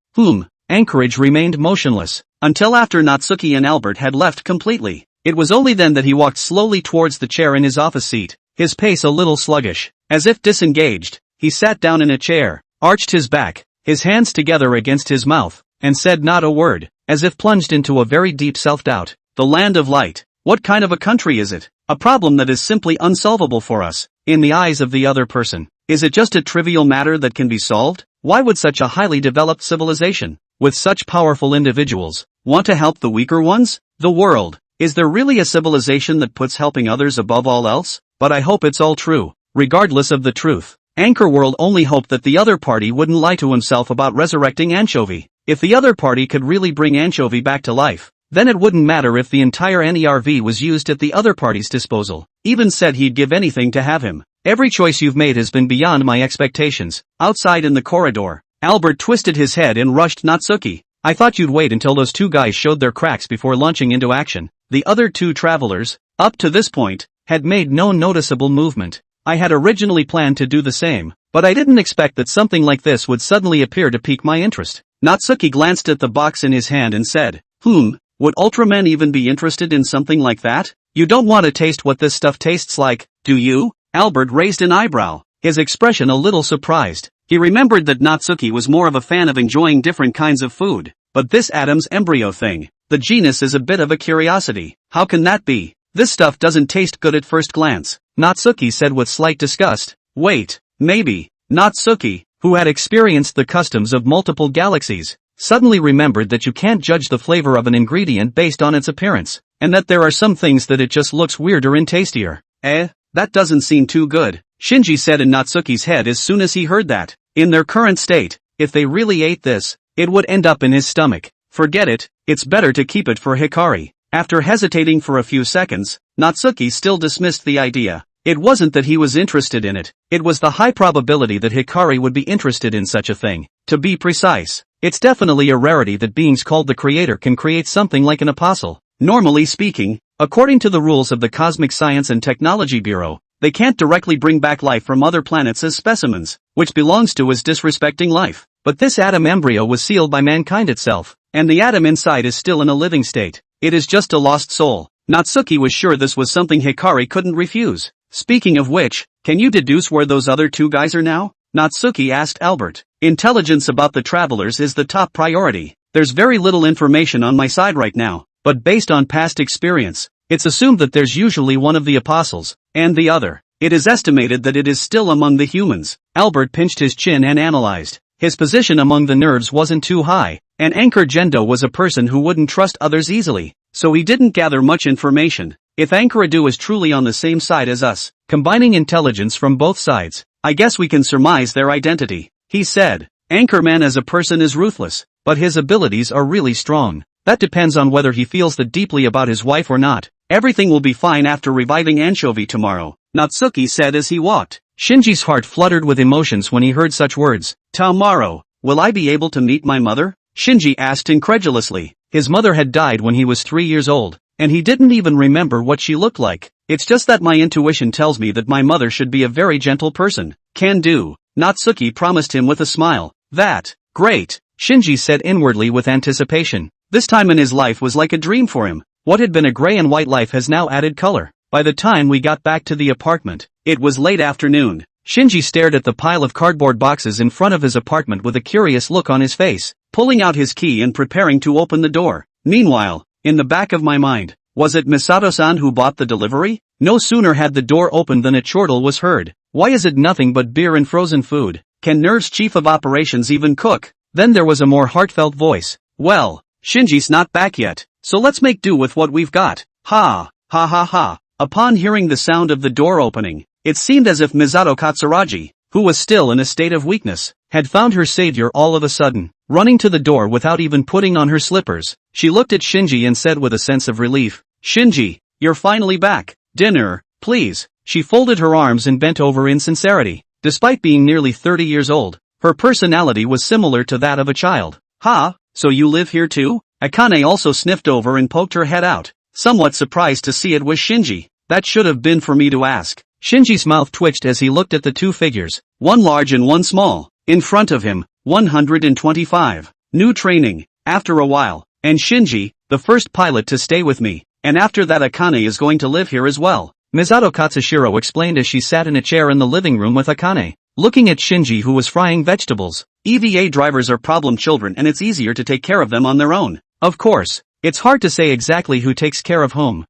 Anchorage remained motionless, until after Natsuki and Albert had left completely. It was only then that he walked slowly towards the chair in his office seat, his pace a little sluggish. As if disengaged, he sat down in a chair, arched his back, his hands together against his mouth, and said not a word, as if plunged into a very deep self-doubt. The land of light. What kind of a country is it? A problem that is simply unsolvable for us, in the eyes of the other person. Is it just a trivial matter that can be solved? Why would such a highly developed civilization, with such powerful individuals, want to help the weaker ones? The world Is there really a civilization that puts helping others above all else? But I hope it's all true. Regardless of the truth, Anchor World only hoped that the other party wouldn't lie to himself about resurrecting Anchovy. If the other party could really bring Anchovy back to life, then it wouldn't matter if the entire NERV was used at the other party's disposal. Even said he'd give anything to have him. Every choice you've made has been beyond my expectations. Outside in the corridor, Albert twisted his head and rushed Natsuki. I thought you'd wait until those two guys showed their cracks before launching into action. The other two travelers, up to this point, had made no noticeable movement. I had originally planned to do the same, but I didn't expect that something like this would suddenly appear to pique my interest. Natsuki glanced at the box in his hand and said, would Ultramen even be interested in something like that? You don't want to taste what this stuff tastes like, do you? Albert raised an eyebrow, his expression a little surprised. He remembered that Natsuki was more of a fan of enjoying different kinds of food, but this Adam's embryo thing, the genus is a bit of a curiosity. How can that be? This stuff doesn't taste good at first glance, Natsuki said with slight disgust. Wait, maybe. Natsuki, who had experienced the customs of multiple galaxies, suddenly remembered that you can't judge the flavor of an ingredient based on its appearance, and that there are some things that it just looks weirder and tastier. That doesn't seem too good, Shinji said in Natsuki's head as soon as he heard that. In their current state, if they really ate this, it would end up in his stomach. Forget it, it's better to keep it for Hikari. After hesitating for a few seconds, Natsuki still dismissed the idea. It wasn't that he was interested in it, it was the high probability that Hikari would be interested in such a thing. To be precise, it's definitely a rarity that beings called the Creator can create something like an apostle. Normally speaking, according to the rules of the Cosmic Science and Technology Bureau, they can't directly bring back life from other planets as specimens, which belongs to as disrespecting life. But this atom embryo was sealed by mankind itself, and the atom inside is still in a living state. It is just a lost soul. Natsuki was sure this was something Hikari couldn't refuse. Speaking of which, can you deduce where those other two guys are now? Natsuki asked Albert. Intelligence about the travelers is the top priority. There's very little information on my side right now, but based on past experience, it's assumed that there's usually one of the apostles, and the other. It is estimated that it is still among the humans. Albert pinched his chin and analyzed. His position among the nerves wasn't too high, and Anchor Gendo was a person who wouldn't trust others easily, so he didn't gather much information. If Anchoradu is truly on the same side as us, combining intelligence from both sides, I guess we can surmise their identity, he said. Anchorman as a person is ruthless, but his abilities are really strong. That depends on whether he feels that deeply about his wife or not. Everything will be fine after reviving Anchovy tomorrow, Natsuki said as he walked. Shinji's heart fluttered with emotions when he heard such words. Tomorrow, will I be able to meet my mother? Shinji asked incredulously. His mother had died when he was 3 years old, and he didn't even remember what she looked like. It's just that my intuition tells me that my mother should be a very gentle person. Can do, Natsuki promised him with a smile. That, great, Shinji said inwardly with anticipation. This time in his life was like a dream for him. What had been a gray and white life has now added color. By the time we got back to the apartment, it was late afternoon. Shinji stared at the pile of cardboard boxes in front of his apartment with a curious look on his face, pulling out his key and preparing to open the door. Meanwhile, in the back of my mind, was it Misato-san who bought the delivery? No sooner had the door opened than a chortle was heard. Why is it nothing but beer and frozen food? Can Nerve's chief of operations even cook? Then there was a more heartfelt voice. Well, Shinji's not back yet, so let's make do with what we've got. Ha, ha ha ha. Upon hearing the sound of the door opening, it seemed as if Misato Katsuragi, who was still in a state of weakness, had found her savior all of a sudden. Running to the door without even putting on her slippers, she looked at Shinji and said with a sense of relief, Shinji, you're finally back. Dinner, please. She folded her arms and bent over in sincerity. Despite being nearly 30 years old, her personality was similar to that of a child. Ha, so you live here too? Akane also sniffed over and poked her head out, somewhat surprised to see it was Shinji. That should have been for me to ask. Shinji's mouth twitched as he looked at the two figures, one large and one small. In front of him, 125. New training, after a while, and Shinji, the first pilot to stay with me, and after that Akane is going to live here as well, Misato Katsushiro explained as she sat in a chair in the living room with Akane, looking at Shinji who was frying vegetables. EVA drivers are problem children and it's easier to take care of them on their own. Of course, it's hard to say exactly who takes care of whom.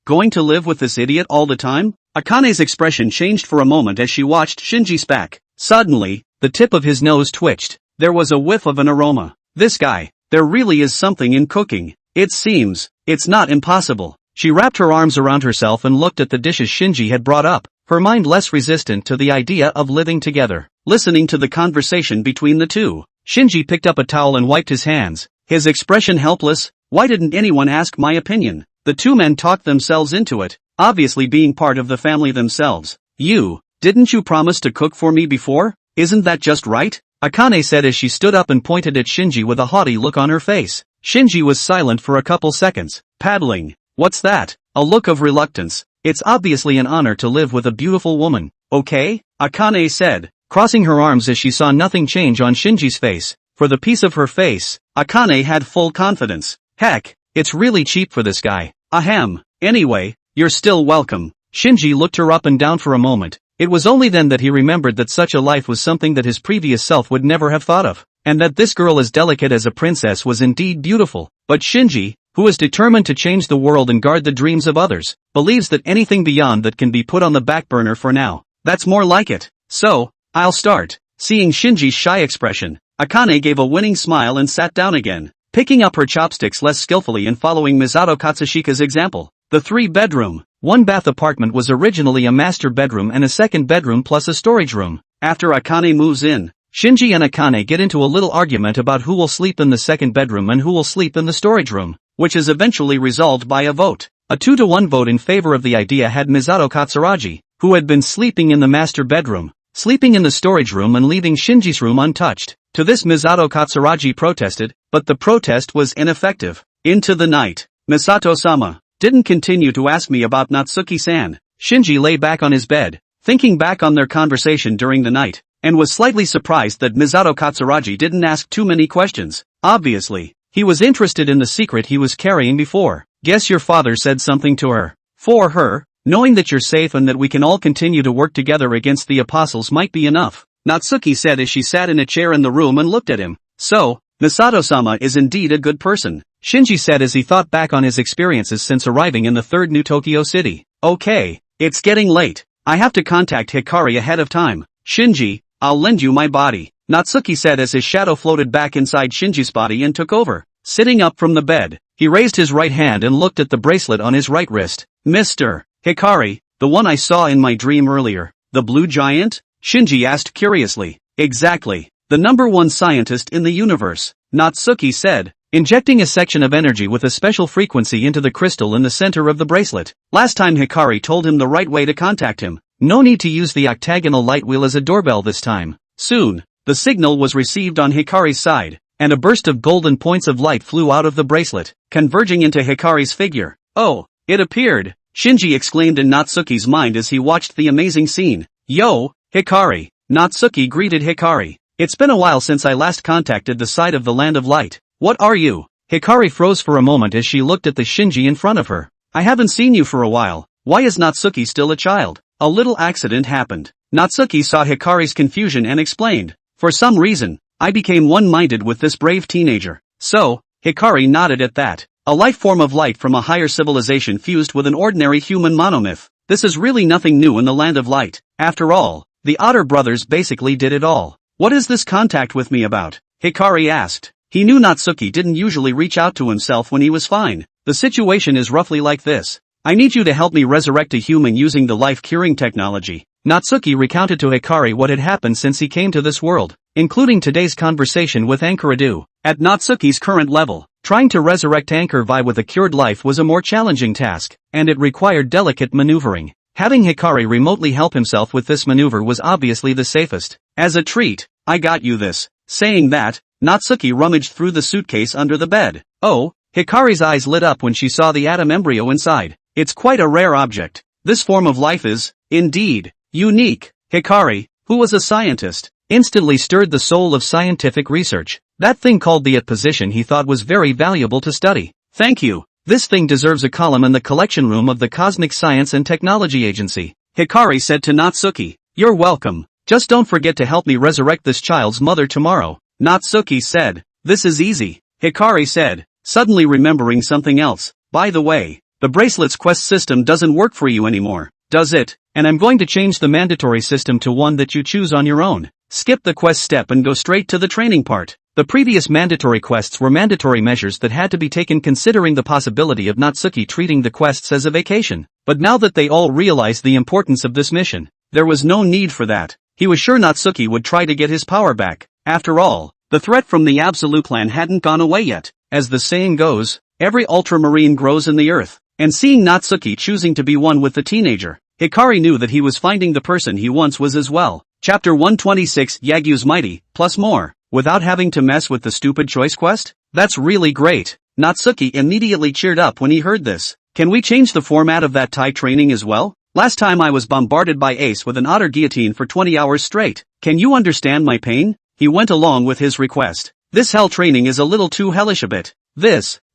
Going to live with this idiot all the time? Akane's expression changed for a moment as she watched Shinji's back. Suddenly, the tip of his nose twitched. There was a whiff of an aroma. This guy, there really is something in cooking. It seems, it's not impossible. She wrapped her arms around herself and looked at the dishes Shinji had brought up, her mind less resistant to the idea of living together. Listening to the conversation between the two, Shinji picked up a towel and wiped his hands, his expression helpless. Why didn't anyone ask my opinion? The two men talked themselves into it, obviously being part of the family themselves. Didn't you promise to cook for me before? Isn't that just right? Akane said as she stood up and pointed at Shinji with a haughty look on her face. Shinji was silent for a couple seconds, paddling. What's that? A look of reluctance. It's obviously an honor to live with a beautiful woman, okay? Akane said, crossing her arms as she saw nothing change on Shinji's face. For the piece of her face, Akane had full confidence. Heck, it's really cheap for this guy. Ahem. Anyway, you're still welcome. Shinji looked her up and down for a moment. It was only then that he remembered that such a life was something that his previous self would never have thought of, and that this girl as delicate as a princess was indeed beautiful. But Shinji, who is determined to change the world and guard the dreams of others, believes that anything beyond that can be put on the back burner for now. That's more like it. So, I'll start. Seeing Shinji's shy expression, Akane gave a winning smile and sat down again, picking up her chopsticks less skillfully and following Misato Katsushika's example. The 3-bedroom, 1-bath apartment was originally a master bedroom and a second bedroom plus a storage room. After Akane moves in, Shinji and Akane get into a little argument about who will sleep in the second bedroom and who will sleep in the storage room, which is eventually resolved by a vote. A 2-to-1 vote in favor of the idea had Misato Katsuragi, who had been sleeping in the master bedroom, sleeping in the storage room and leaving Shinji's room untouched. To this Misato Katsuragi protested, but the protest was ineffective. Into the night, Misato-sama didn't continue to ask me about Natsuki-san. Shinji lay back on his bed, thinking back on their conversation during the night, and was slightly surprised that Misato Katsuragi didn't ask too many questions. Obviously, he was interested in the secret he was carrying before. Guess your father said something to her. For her, knowing that you're safe and that we can all continue to work together against the apostles might be enough, Natsuki said as she sat in a chair in the room and looked at him. So, Misato-sama is indeed a good person, Shinji said as he thought back on his experiences since arriving in the third New Tokyo City. Okay, it's getting late. I have to contact Hikari ahead of time. Shinji, I'll lend you my body, Natsuki said as his shadow floated back inside Shinji's body and took over. Sitting up from the bed, he raised his right hand and looked at the bracelet on his right wrist. Mr. Hikari, the one I saw in my dream earlier, the blue giant? Shinji asked curiously. Exactly. The #1 scientist in the universe, Natsuki said, injecting a section of energy with a special frequency into the crystal in the center of the bracelet. Last time Hikari told him the right way to contact him. No need to use the octagonal light wheel as a doorbell this time. Soon, the signal was received on Hikari's side, and a burst of golden points of light flew out of the bracelet, converging into Hikari's figure. Oh, it appeared, Shinji exclaimed in Natsuki's mind as he watched the amazing scene. Yo, Hikari, Natsuki greeted Hikari. It's been a while since I last contacted the side of the Land of Light. What are you? Hikari froze for a moment as she looked at the Shinji in front of her. I haven't seen you for a while. Why is Natsuki still a child? A little accident happened. Natsuki saw Hikari's confusion and explained. For some reason, I became one-minded with this brave teenager. So, Hikari nodded at that. A life form of light from a higher civilization fused with an ordinary human monomyth. This is really nothing new in the Land of Light. After all, the Otter brothers basically did it all. What is this contact with me about? Hikari asked. He knew Natsuki didn't usually reach out to himself when he was fine. The situation is roughly like this. I need you to help me resurrect a human using the life-curing technology. Natsuki recounted to Hikari what had happened since he came to this world, including today's conversation with Ankaradu. At Natsuki's current level, trying to resurrect Anchor Vi with a cured life was a more challenging task, and it required delicate maneuvering. Having Hikari remotely help himself with this maneuver was obviously the safest. As a treat, I got you this. Saying that, Natsuki rummaged through the suitcase under the bed. Oh, Hikari's eyes lit up when she saw the atom embryo inside. It's quite a rare object. This form of life is, indeed, unique. Hikari, who was a scientist, instantly stirred the soul of scientific research. That thing called the position he thought was very valuable to study. Thank you. This thing deserves a column in the collection room of the Cosmic Science and Technology Agency. Hikari said to Natsuki. You're welcome. Just don't forget to help me resurrect this child's mother tomorrow. Natsuki said. This is easy. Hikari said, suddenly remembering something else. By the way, the bracelet's quest system doesn't work for you anymore. Does it? And I'm going to change the mandatory system to one that you choose on your own. Skip the quest step and go straight to the training part. The previous mandatory quests were mandatory measures that had to be taken considering the possibility of Natsuki treating the quests as a vacation. But now that they all realized the importance of this mission, there was no need for that. He was sure Natsuki would try to get his power back. After all, the threat from the Absolute clan hadn't gone away yet. As the saying goes, every ultramarine grows in the earth. And seeing Natsuki choosing to be one with the teenager, Hikari knew that he was finding the person he once was as well. Chapter 126 Yagyu's Mighty, plus more. Without having to mess with the stupid choice quest? That's really great. Natsuki immediately cheered up when he heard this. Can we change the format of that Thai training as well? Last time I was bombarded by Ace with an otter guillotine for 20 hours straight. Can you understand my pain? He went along with his request. This hell training is a little too hellish a bit.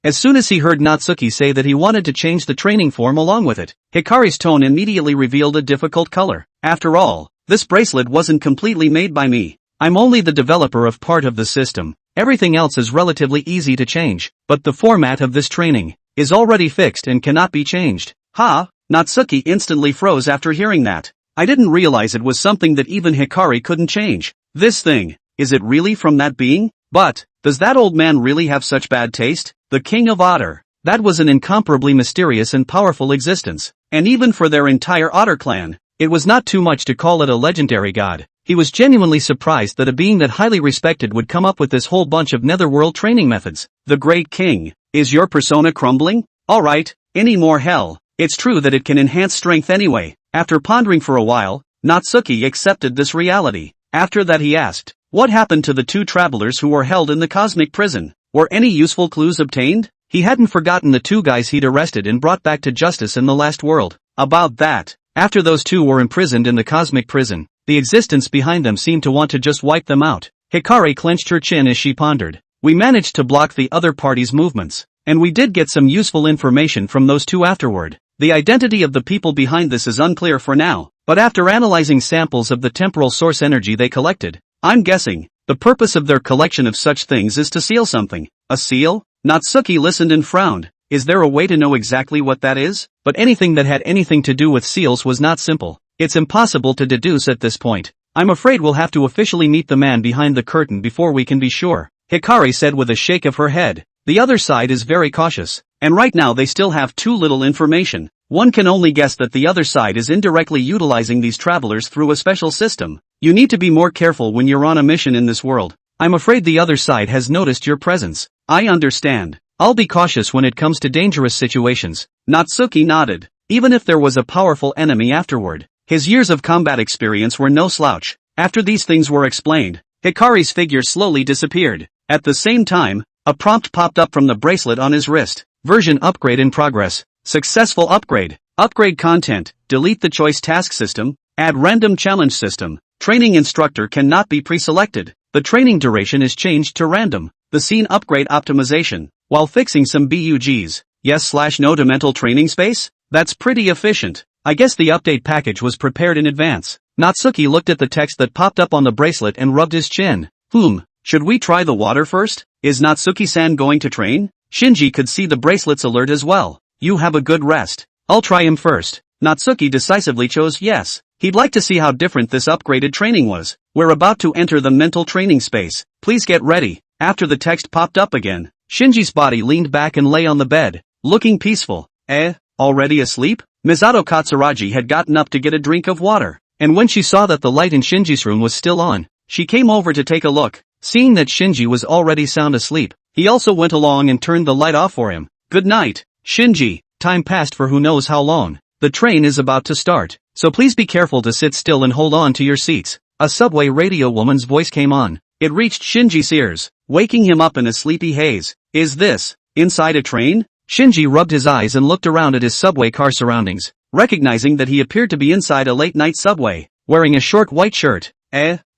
As soon as he heard Natsuki say that he wanted to change the training form along with it, Hikari's tone immediately revealed a difficult color. After all, this bracelet wasn't completely made by me. I'm only the developer of part of the system. Everything else is relatively easy to change, but the format of this training is already fixed and cannot be changed. Ha! Natsuki instantly froze after hearing that. I didn't realize it was something that even Hikari couldn't change. This thing, is it really from that being? But, does that old man really have such bad taste? The King of Otter. That was an incomparably mysterious and powerful existence. And even for their entire Otter clan, it was not too much to call it a legendary god. He was genuinely surprised that a being that highly respected would come up with this whole bunch of netherworld training methods. The Great King. Is your persona crumbling? Alright, any more hell. It's true that it can enhance strength anyway. After pondering for a while, Natsuki accepted this reality. After that he asked, what happened to the two travelers who were held in the cosmic prison? Were any useful clues obtained? He hadn't forgotten the two guys he'd arrested and brought back to justice in the last world. About that, after those two were imprisoned in the cosmic prison, the existence behind them seemed to want to just wipe them out. Hikari clenched her chin as she pondered. We managed to block the other party's movements, and we did get some useful information from those two afterward. The identity of the people behind this is unclear for now, but after analyzing samples of the temporal source energy they collected, I'm guessing the purpose of their collection of such things is to seal something. A seal? Natsuki listened and frowned. Is there a way to know exactly what that is? But anything that had anything to do with seals was not simple. It's impossible to deduce at this point. I'm afraid we'll have to officially meet the man behind the curtain before we can be sure. Hikari said with a shake of her head. The other side is very cautious, and right now they still have too little information. One can only guess that the other side is indirectly utilizing these travelers through a special system. You need to be more careful when you're on a mission in this world. I'm afraid the other side has noticed your presence. I understand. I'll be cautious when it comes to dangerous situations. Natsuki nodded. Even if there was a powerful enemy afterward, his years of combat experience were no slouch. After these things were explained, Hikari's figure slowly disappeared. At the same time, a prompt popped up from the bracelet on his wrist. Version upgrade in progress. Successful upgrade. Upgrade content. Delete the choice task system. Add random challenge system. Training instructor cannot be pre-selected. The training duration is changed to random. The scene upgrade optimization. While fixing some bugs. Yes/no to mental training space? That's pretty efficient. I guess the update package was prepared in advance. Natsuki looked at the text that popped up on the bracelet and rubbed his chin. Should we try the water first? Is Natsuki-san going to train? Shinji could see the bracelet's alert as well. You have a good rest. I'll try him first. Natsuki decisively chose yes. He'd like to see how different this upgraded training was. We're about to enter the mental training space. Please get ready. After the text popped up again, Shinji's body leaned back and lay on the bed, looking peaceful. Already asleep? Misato Katsuragi had gotten up to get a drink of water, and when she saw that the light in Shinji's room was still on, she came over to take a look. Seeing that Shinji was already sound asleep, he also went along and turned the light off for him. Good night, Shinji. Time passed for who knows how long. The train is about to start, so please be careful to sit still and hold on to your seats. A subway radio woman's voice came on. It reached Shinji's ears, waking him up in a sleepy haze. Is this inside a train? Shinji rubbed his eyes and looked around at his subway car surroundings, recognizing that he appeared to be inside a late-night subway, wearing a short white shirt.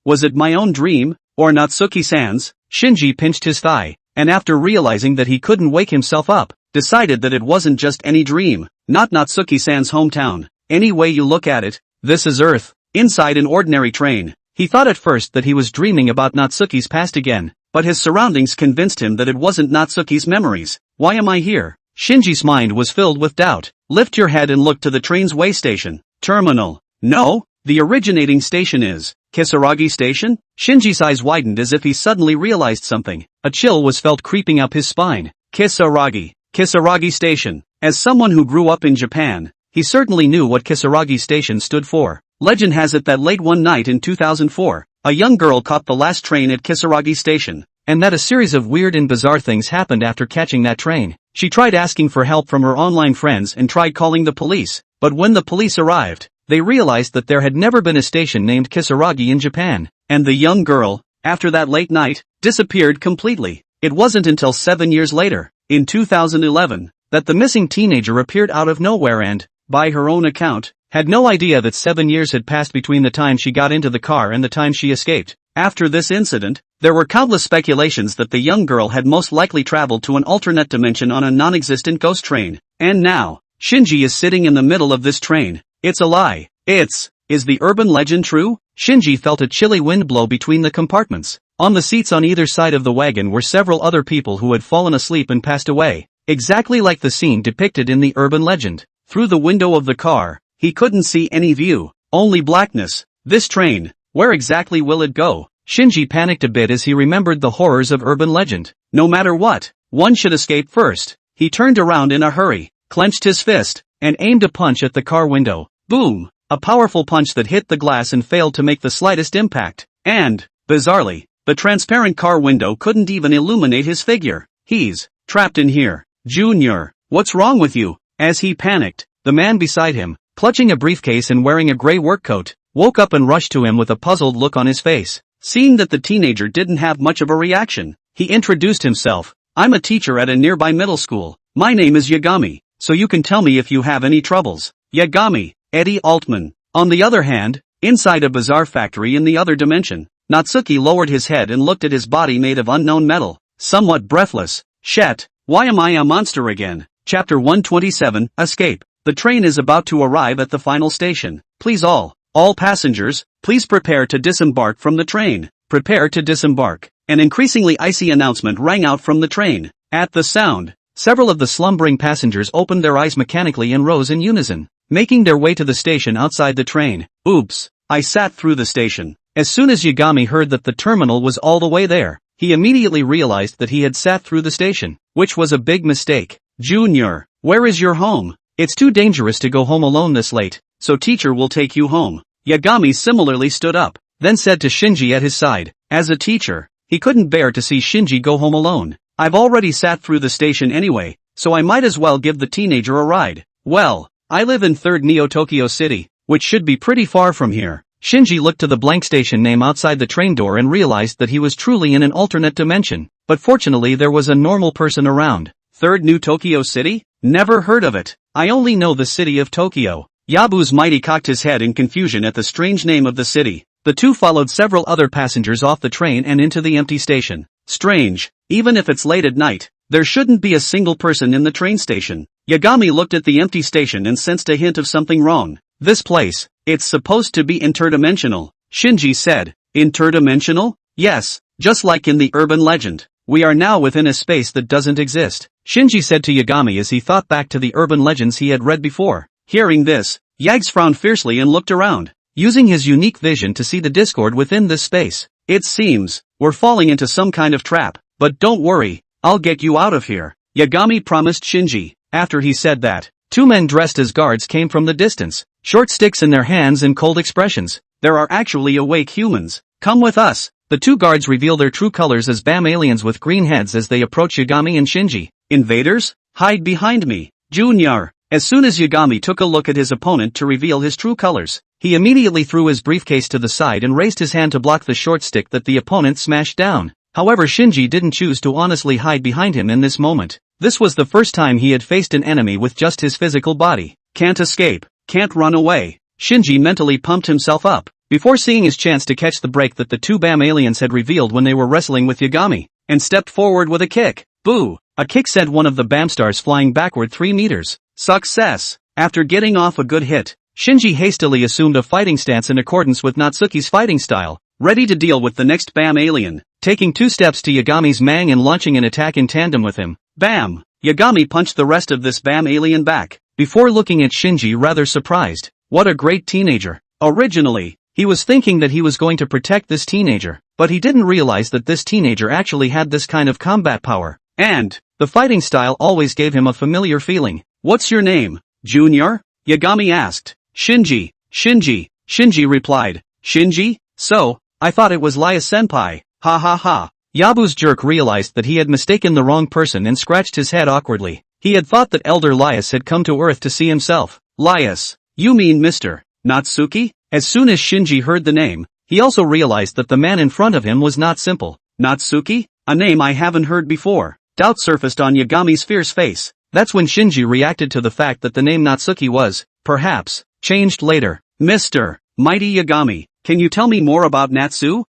Was it my own dream, or Natsuki-san's? Shinji pinched his thigh, and after realizing that he couldn't wake himself up, decided that it wasn't just any dream, not Natsuki-san's hometown. Any way you look at it, this is Earth. Inside an ordinary train, he thought at first that he was dreaming about Natsuki's past again, but his surroundings convinced him that it wasn't Natsuki's memories. Why am I here? Shinji's mind was filled with doubt. Lift your head and look to the train's way station. Terminal. No, the originating station is Kisaragi Station? Shinji's eyes widened as if he suddenly realized something. A chill was felt creeping up his spine. Kisaragi. Kisaragi Station. As someone who grew up in Japan, he certainly knew what Kisaragi Station stood for. Legend has it that late one night in 2004, a young girl caught the last train at Kisaragi Station, and that a series of weird and bizarre things happened after catching that train. She tried asking for help from her online friends and tried calling the police, but when the police arrived, they realized that there had never been a station named Kisaragi in Japan, and the young girl, after that late night, disappeared completely. It wasn't until 7 years later, in 2011, that the missing teenager appeared out of nowhere and, by her own account, had no idea that 7 years had passed between the time she got into the car and the time she escaped. After this incident, there were countless speculations that the young girl had most likely traveled to an alternate dimension on a non-existent ghost train. And now, Shinji is sitting in the middle of this train. It's a lie. Is the urban legend true? Shinji felt a chilly wind blow between the compartments. On the seats on either side of the wagon were several other people who had fallen asleep and passed away, exactly like the scene depicted in the urban legend. Through the window of the car, he couldn't see any view, only blackness. This train, where exactly will it go? Shinji panicked a bit as he remembered the horrors of urban legend. No matter what, one should escape first. He turned around in a hurry, clenched his fist, and aimed a punch at the car window. Boom! A powerful punch that hit the glass and failed to make the slightest impact. And, bizarrely, the transparent car window couldn't even illuminate his figure. He's trapped in here. Junior, what's wrong with you? As he panicked, the man beside him, clutching a briefcase and wearing a gray work coat, woke up and rushed to him with a puzzled look on his face. Seeing that the teenager didn't have much of a reaction, he introduced himself. I'm a teacher at a nearby middle school. My name is Yagami, so you can tell me if you have any troubles. Yagami, Eddie Altman. On the other hand, inside a bizarre factory in the other dimension, Natsuki lowered his head and looked at his body made of unknown metal, somewhat breathless. Shit, why am I a monster again? Chapter 127, Escape. The train is about to arrive at the final station. Please all passengers, please prepare to disembark from the train. Prepare to disembark. An increasingly icy announcement rang out from the train. At the sound, several of the slumbering passengers opened their eyes mechanically and rose in unison, making their way to the station outside the train. Oops, I sat through the station. As soon as Yagami heard that the terminal was all the way there, he immediately realized that he had sat through the station, which was a big mistake. Junior, where is your home? It's too dangerous to go home alone this late, so teacher will take you home. Yagami similarly stood up, then said to Shinji at his side. As a teacher, he couldn't bear to see Shinji go home alone. I've already sat through the station anyway, so I might as well give the teenager a ride. Well, I live in 3rd Neo Tokyo City, which should be pretty far from here. Shinji looked to the blank station name outside the train door and realized that he was truly in an alternate dimension, but fortunately there was a normal person around. 3rd New Tokyo City? Never heard of it. I only know the city of Tokyo. Yabu's mighty cocked his head in confusion at the strange name of the city. The two followed several other passengers off the train and into the empty station. Strange, even if it's late at night, there shouldn't be a single person in the train station. Yagami looked at the empty station and sensed a hint of something wrong. This place, it's supposed to be interdimensional, Shinji said. Interdimensional? Yes, just like in the urban legend. We are now within a space that doesn't exist, Shinji said to Yagami as he thought back to the urban legends he had read before. Hearing this, Yags frowned fiercely and looked around, using his unique vision to see the discord within this space. It seems we're falling into some kind of trap, but don't worry, I'll get you out of here, Yagami promised Shinji. After he said that, two men dressed as guards came from the distance, short sticks in their hands and cold expressions. There are actually awake humans. Come with us. The two guards reveal their true colors as BAM aliens with green heads as they approach Yagami and Shinji. Invaders? Hide behind me. Junior. As soon as Yagami took a look at his opponent to reveal his true colors, he immediately threw his briefcase to the side and raised his hand to block the short stick that the opponent smashed down. However, Shinji didn't choose to honestly hide behind him in this moment. This was the first time he had faced an enemy with just his physical body. Can't escape, can't run away. Shinji mentally pumped himself up, before seeing his chance to catch the break that the two BAM aliens had revealed when they were wrestling with Yagami, and stepped forward with a kick. Boo! A kick sent one of the BAM stars flying backward 3 meters. Success! After getting off a good hit, Shinji hastily assumed a fighting stance in accordance with Natsuki's fighting style, ready to deal with the next BAM alien. Taking 2 steps to Yagami's Mang and launching an attack in tandem with him. Bam! Yagami punched the rest of this BAM alien back, before looking at Shinji rather surprised. what a great teenager. Originally, he was thinking that he was going to protect this teenager, but he didn't realize that this teenager actually had this kind of combat power. And the fighting style always gave him a familiar feeling. What's your name, Junior? Yagami asked. Shinji. Shinji replied. Shinji? So, I thought it was Lias-senpai. Ha ha ha. Yabu's jerk realized that he had mistaken the wrong person and scratched his head awkwardly. He had thought that Elder Lias had come to Earth to see himself. Lias. You mean Mr. Natsuki? As soon as Shinji heard the name, he also realized that the man in front of him was not simple. Natsuki? A name I haven't heard before. Doubt surfaced on Yagami's fierce face. That's when Shinji reacted to the fact that the name Natsuki was, perhaps, changed later. Mr. Mighty Yagami, can you tell me more about Natsu?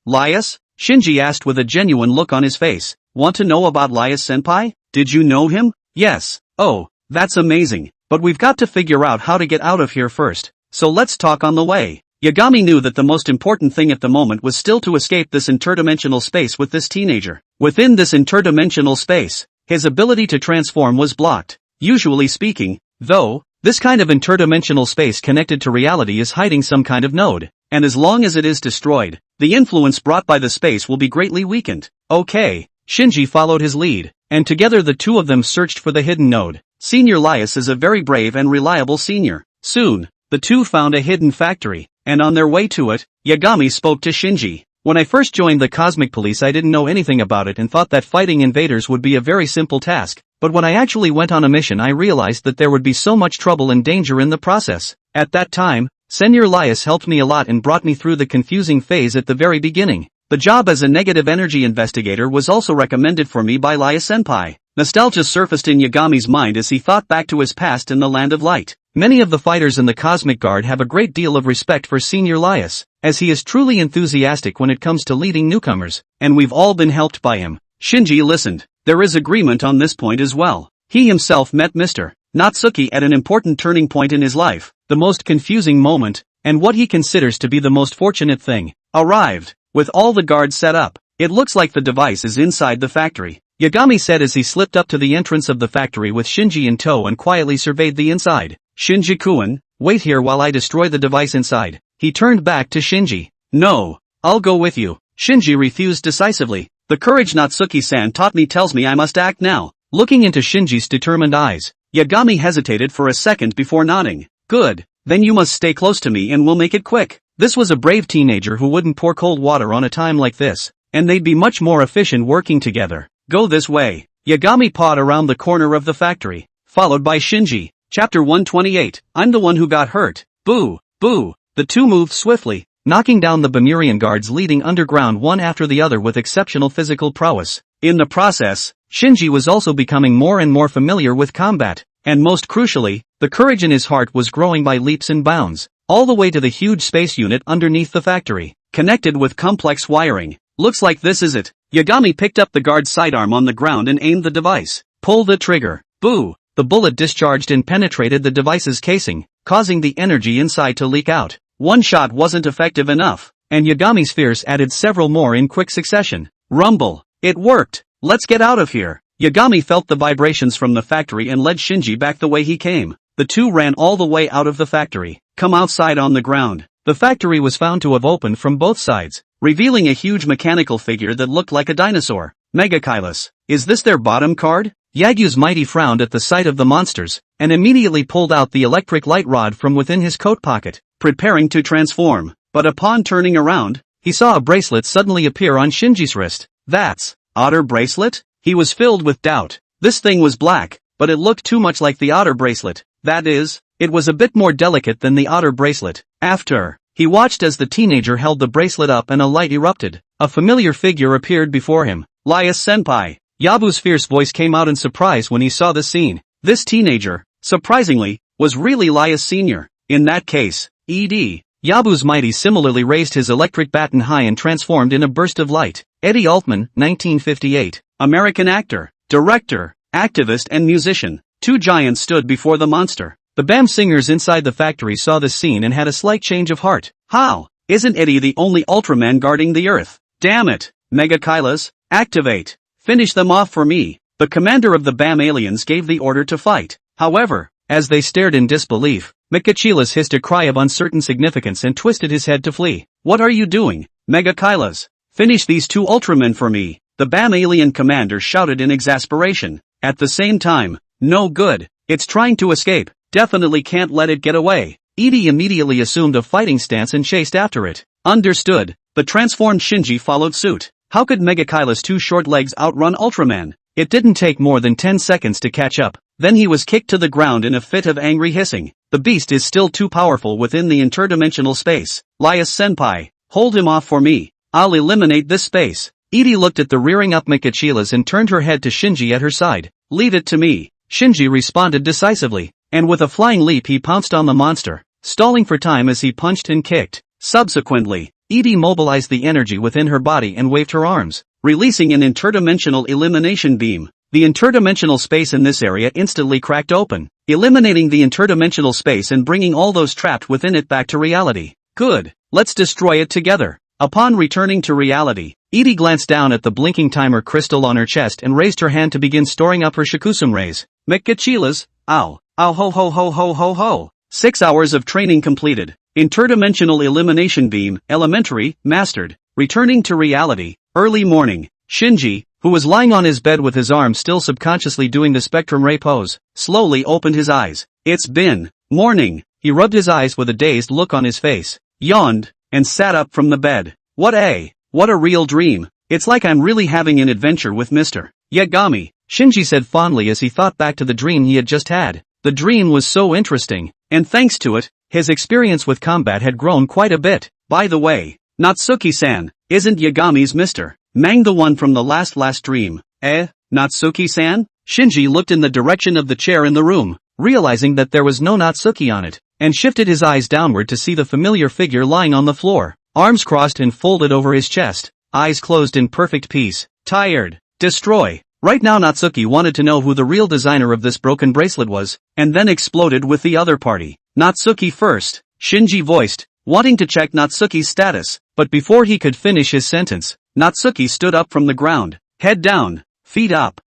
Lias? Shinji asked with a genuine look on his face. Want to know about Lias-senpai? Did you know him? Yes. Oh, that's amazing. But we've got to figure out how to get out of here first. So let's talk on the way. Yagami knew that the most important thing at the moment was still to escape this interdimensional space with this teenager. Within this interdimensional space, his ability to transform was blocked. Usually speaking, though, this kind of interdimensional space connected to reality is hiding some kind of node, and as long as it is destroyed, the influence brought by the space will be greatly weakened. Okay, Shinji followed his lead, and together the two of them searched for the hidden node. Senior Lias is a very brave and reliable senior. Soon, the two found a hidden factory, and on their way to it, Yagami spoke to Shinji. When I first joined the Cosmic Police I didn't know anything about it and thought that fighting invaders would be a very simple task, but when I actually went on a mission I realized that there would be so much trouble and danger in the process. At that time, Senior Lias helped me a lot and brought me through the confusing phase at the very beginning. The job as a negative energy investigator was also recommended for me by Lias-senpai. Nostalgia surfaced in Yagami's mind as he thought back to his past in the Land of Light. Many of the fighters in the Cosmic Guard have a great deal of respect for Senior Lias, as he is truly enthusiastic when it comes to leading newcomers, and we've all been helped by him. Shinji listened. There is agreement on this point as well. He himself met Mr. Natsuki at an important turning point in his life, the most confusing moment, and what he considers to be the most fortunate thing, arrived. With all the guards set up, it looks like the device is inside the factory, Yagami said as he slipped up to the entrance of the factory with Shinji in tow and quietly surveyed the inside. Shinji-kun, wait here while I destroy the device inside. He turned back to Shinji. No, I'll go with you. Shinji refused decisively. The courage Natsuki-san taught me tells me I must act now. Looking into Shinji's determined eyes, Yagami hesitated for a second before nodding. Good, then you must stay close to me and we'll make it quick. This was a brave teenager who wouldn't pour cold water on a time like this, and they'd be much more efficient working together. Go this way. Yagami pawed around the corner of the factory, followed by Shinji. Chapter 128, I'm the one who got hurt. Boo, boo. The two moved swiftly, knocking down the Bemurian guards leading underground one after the other with exceptional physical prowess. In the process, Shinji was also becoming more and more familiar with combat, and most crucially, the courage in his heart was growing by leaps and bounds, all the way to the huge space unit underneath the factory, connected with complex wiring. Looks like this is it. Yagami picked up the guard's sidearm on the ground and aimed the device. Pull the trigger. Boo! The bullet discharged and penetrated the device's casing, causing the energy inside to leak out. One shot wasn't effective enough, and Yagami's fears added several more in quick succession. Rumble! It worked! Let's get out of here! Yagami felt the vibrations from the factory and led Shinji back the way he came. The two ran all the way out of the factory. Come outside on the ground. The factory was found to have opened from both sides, revealing a huge mechanical figure that looked like a dinosaur. Megakylus. Is this their bottom card? Yagyu's mighty frowned at the sight of the monsters, and immediately pulled out the electric light rod from within his coat pocket, preparing to transform. But upon turning around, he saw a bracelet suddenly appear on Shinji's wrist. That's otter bracelet? He was filled with doubt. This thing was black, but it looked too much like the otter bracelet. That is, it was a bit more delicate than the otter bracelet. After, he watched as the teenager held the bracelet up and a light erupted. A familiar figure appeared before him. Lias-senpai. Yabu's fierce voice came out in surprise when he saw the scene. This teenager, surprisingly, was really Lias Sr. In that case, E.D. Yabu's mighty similarly raised his electric baton high and transformed in a burst of light. Eddie Altman, 1958. American actor, director, activist and musician. Two giants stood before the monster. The BAM singers inside the factory saw the scene and had a slight change of heart. How? Isn't Eddie the only Ultraman guarding the Earth? Damn it! Megakylus, activate! Finish them off for me. The commander of the BAM aliens gave the order to fight. However, as they stared in disbelief, Mikachillas hissed a cry of uncertain significance and twisted his head to flee. What are you doing, Megachillas? Finish these two Ultramen for me, the BAM alien commander shouted in exasperation. At the same time, no good, it's trying to escape, definitely can't let it get away. Edie immediately assumed a fighting stance and chased after it. Understood. The transformed Shinji followed suit. How could Megachillas' two short legs outrun Ultraman? It didn't take more than 10 seconds to catch up. Then he was kicked to the ground in a fit of angry hissing. The beast is still too powerful within the interdimensional space. Lias-senpai, hold him off for me. I'll eliminate this space. Edie looked at the rearing up Mikachillas and turned her head to Shinji at her side. Leave it to me. Shinji responded decisively, and with a flying leap he pounced on the monster, stalling for time as he punched and kicked. Subsequently, Edie mobilized the energy within her body and waved her arms, releasing an interdimensional elimination beam. The interdimensional space in this area instantly cracked open, eliminating the interdimensional space and bringing all those trapped within it back to reality. Good, let's destroy it together. Upon returning to reality, Edie glanced down at the blinking timer crystal on her chest and raised her hand to begin storing up her Shikusen rays. Mikachillas, ow, ow ho ho ho ho ho ho. 6 hours of training completed. Interdimensional elimination beam, elementary, mastered. Returning to reality, early morning. Shinji, who was lying on his bed with his arm still subconsciously doing the spectrum ray pose, slowly opened his eyes. It's been morning. He rubbed his eyes with a dazed look on his face, yawned, and sat up from the bed. What a real dream. It's like I'm really having an adventure with Mr. Yagami, Shinji said fondly as he thought back to the dream he had just had. The dream was so interesting, and thanks to it, his experience with combat had grown quite a bit. By the way, Natsuki-san, isn't Yagami's Mr. Mang the one from the last dream? Natsuki-san? Shinji looked in the direction of the chair in the room, realizing that there was no Natsuki on it, and shifted his eyes downward to see the familiar figure lying on the floor, arms crossed and folded over his chest, eyes closed in perfect peace. Tired. Destroy. Right now Natsuki wanted to know who the real designer of this broken bracelet was, and then exploded with the other party. Natsuki first, Shinji voiced, wanting to check Natsuki's status, but before he could finish his sentence, Natsuki stood up from the ground, head down, feet up.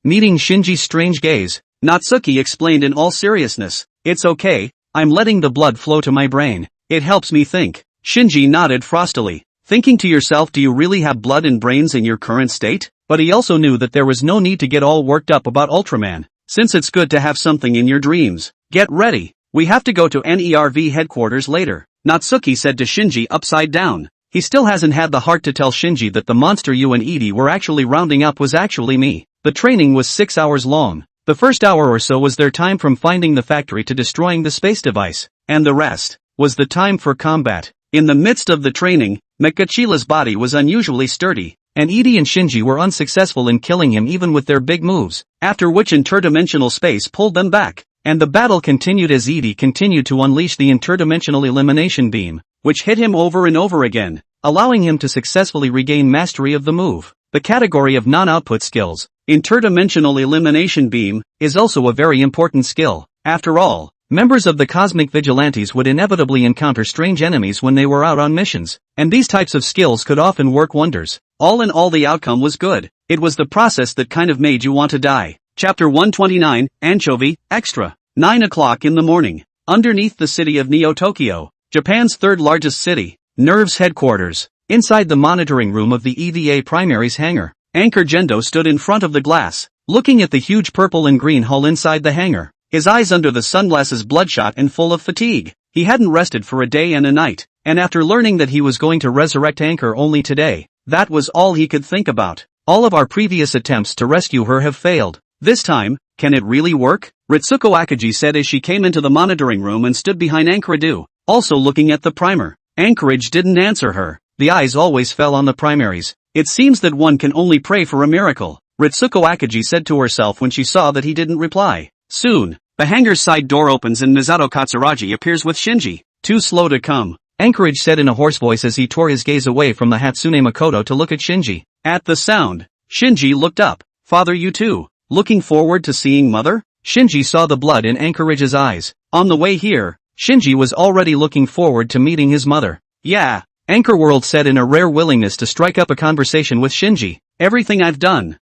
Meeting Shinji's strange gaze, Natsuki explained in all seriousness, it's okay, I'm letting the blood flow to my brain, it helps me think. Shinji nodded frostily, thinking to yourself, do you really have blood and brains in your current state? But he also knew that there was no need to get all worked up about Ultraman, since it's good to have something in your dreams. Get ready, we have to go to NERV headquarters later, Natsuki said to Shinji upside down. He still hasn't had the heart to tell Shinji that the monster you and Edie were actually rounding up was actually me. The training was 6 hours long. The first hour or so was their time from finding the factory to destroying the space device, and the rest was the time for combat. In the midst of the training, Mikachila's body was unusually sturdy, and Edie and Shinji were unsuccessful in killing him even with their big moves, after which interdimensional space pulled them back, and the battle continued as Edie continued to unleash the interdimensional elimination beam, which hit him over and over again, allowing him to successfully regain mastery of the move. The category of non-output skills, interdimensional elimination beam, is also a very important skill. After all, members of the Cosmic Vigilantes would inevitably encounter strange enemies when they were out on missions, and these types of skills could often work wonders. All in all, the outcome was good. It was the process that kind of made you want to die. Chapter 129, Anchovy, Extra. 9 o'clock in the morning. Underneath the city of Neo-Tokyo, Japan's third largest city, NERV's headquarters. Inside the monitoring room of the EVA Primaries hangar, Anchor Gendo stood in front of the glass, looking at the huge purple and green hull inside the hangar, his eyes under the sunglasses bloodshot and full of fatigue. He hadn't rested for a day and a night, and after learning that he was going to resurrect Anchor only today, that was all he could think about. All of our previous attempts to rescue her have failed. This time, can it really work? Ritsuko Akagi said as she came into the monitoring room and stood behind Anchorage, also looking at the primer. Anchorage didn't answer her. The eyes always fell on the primaries. It seems that one can only pray for a miracle, Ritsuko Akagi said to herself when she saw that he didn't reply. Soon, the hangar's side door opens and Misato Katsuragi appears with Shinji. Too slow to come, Anchorage said in a hoarse voice as he tore his gaze away from the Hatsune Makoto to look at Shinji. At the sound, Shinji looked up. Father, you too? Looking forward to seeing Mother? Shinji saw the blood in Anchorage's eyes. On the way here, Shinji was already looking forward to meeting his mother. Yeah, Anchorworld said in a rare willingness to strike up a conversation with Shinji. Everything I've done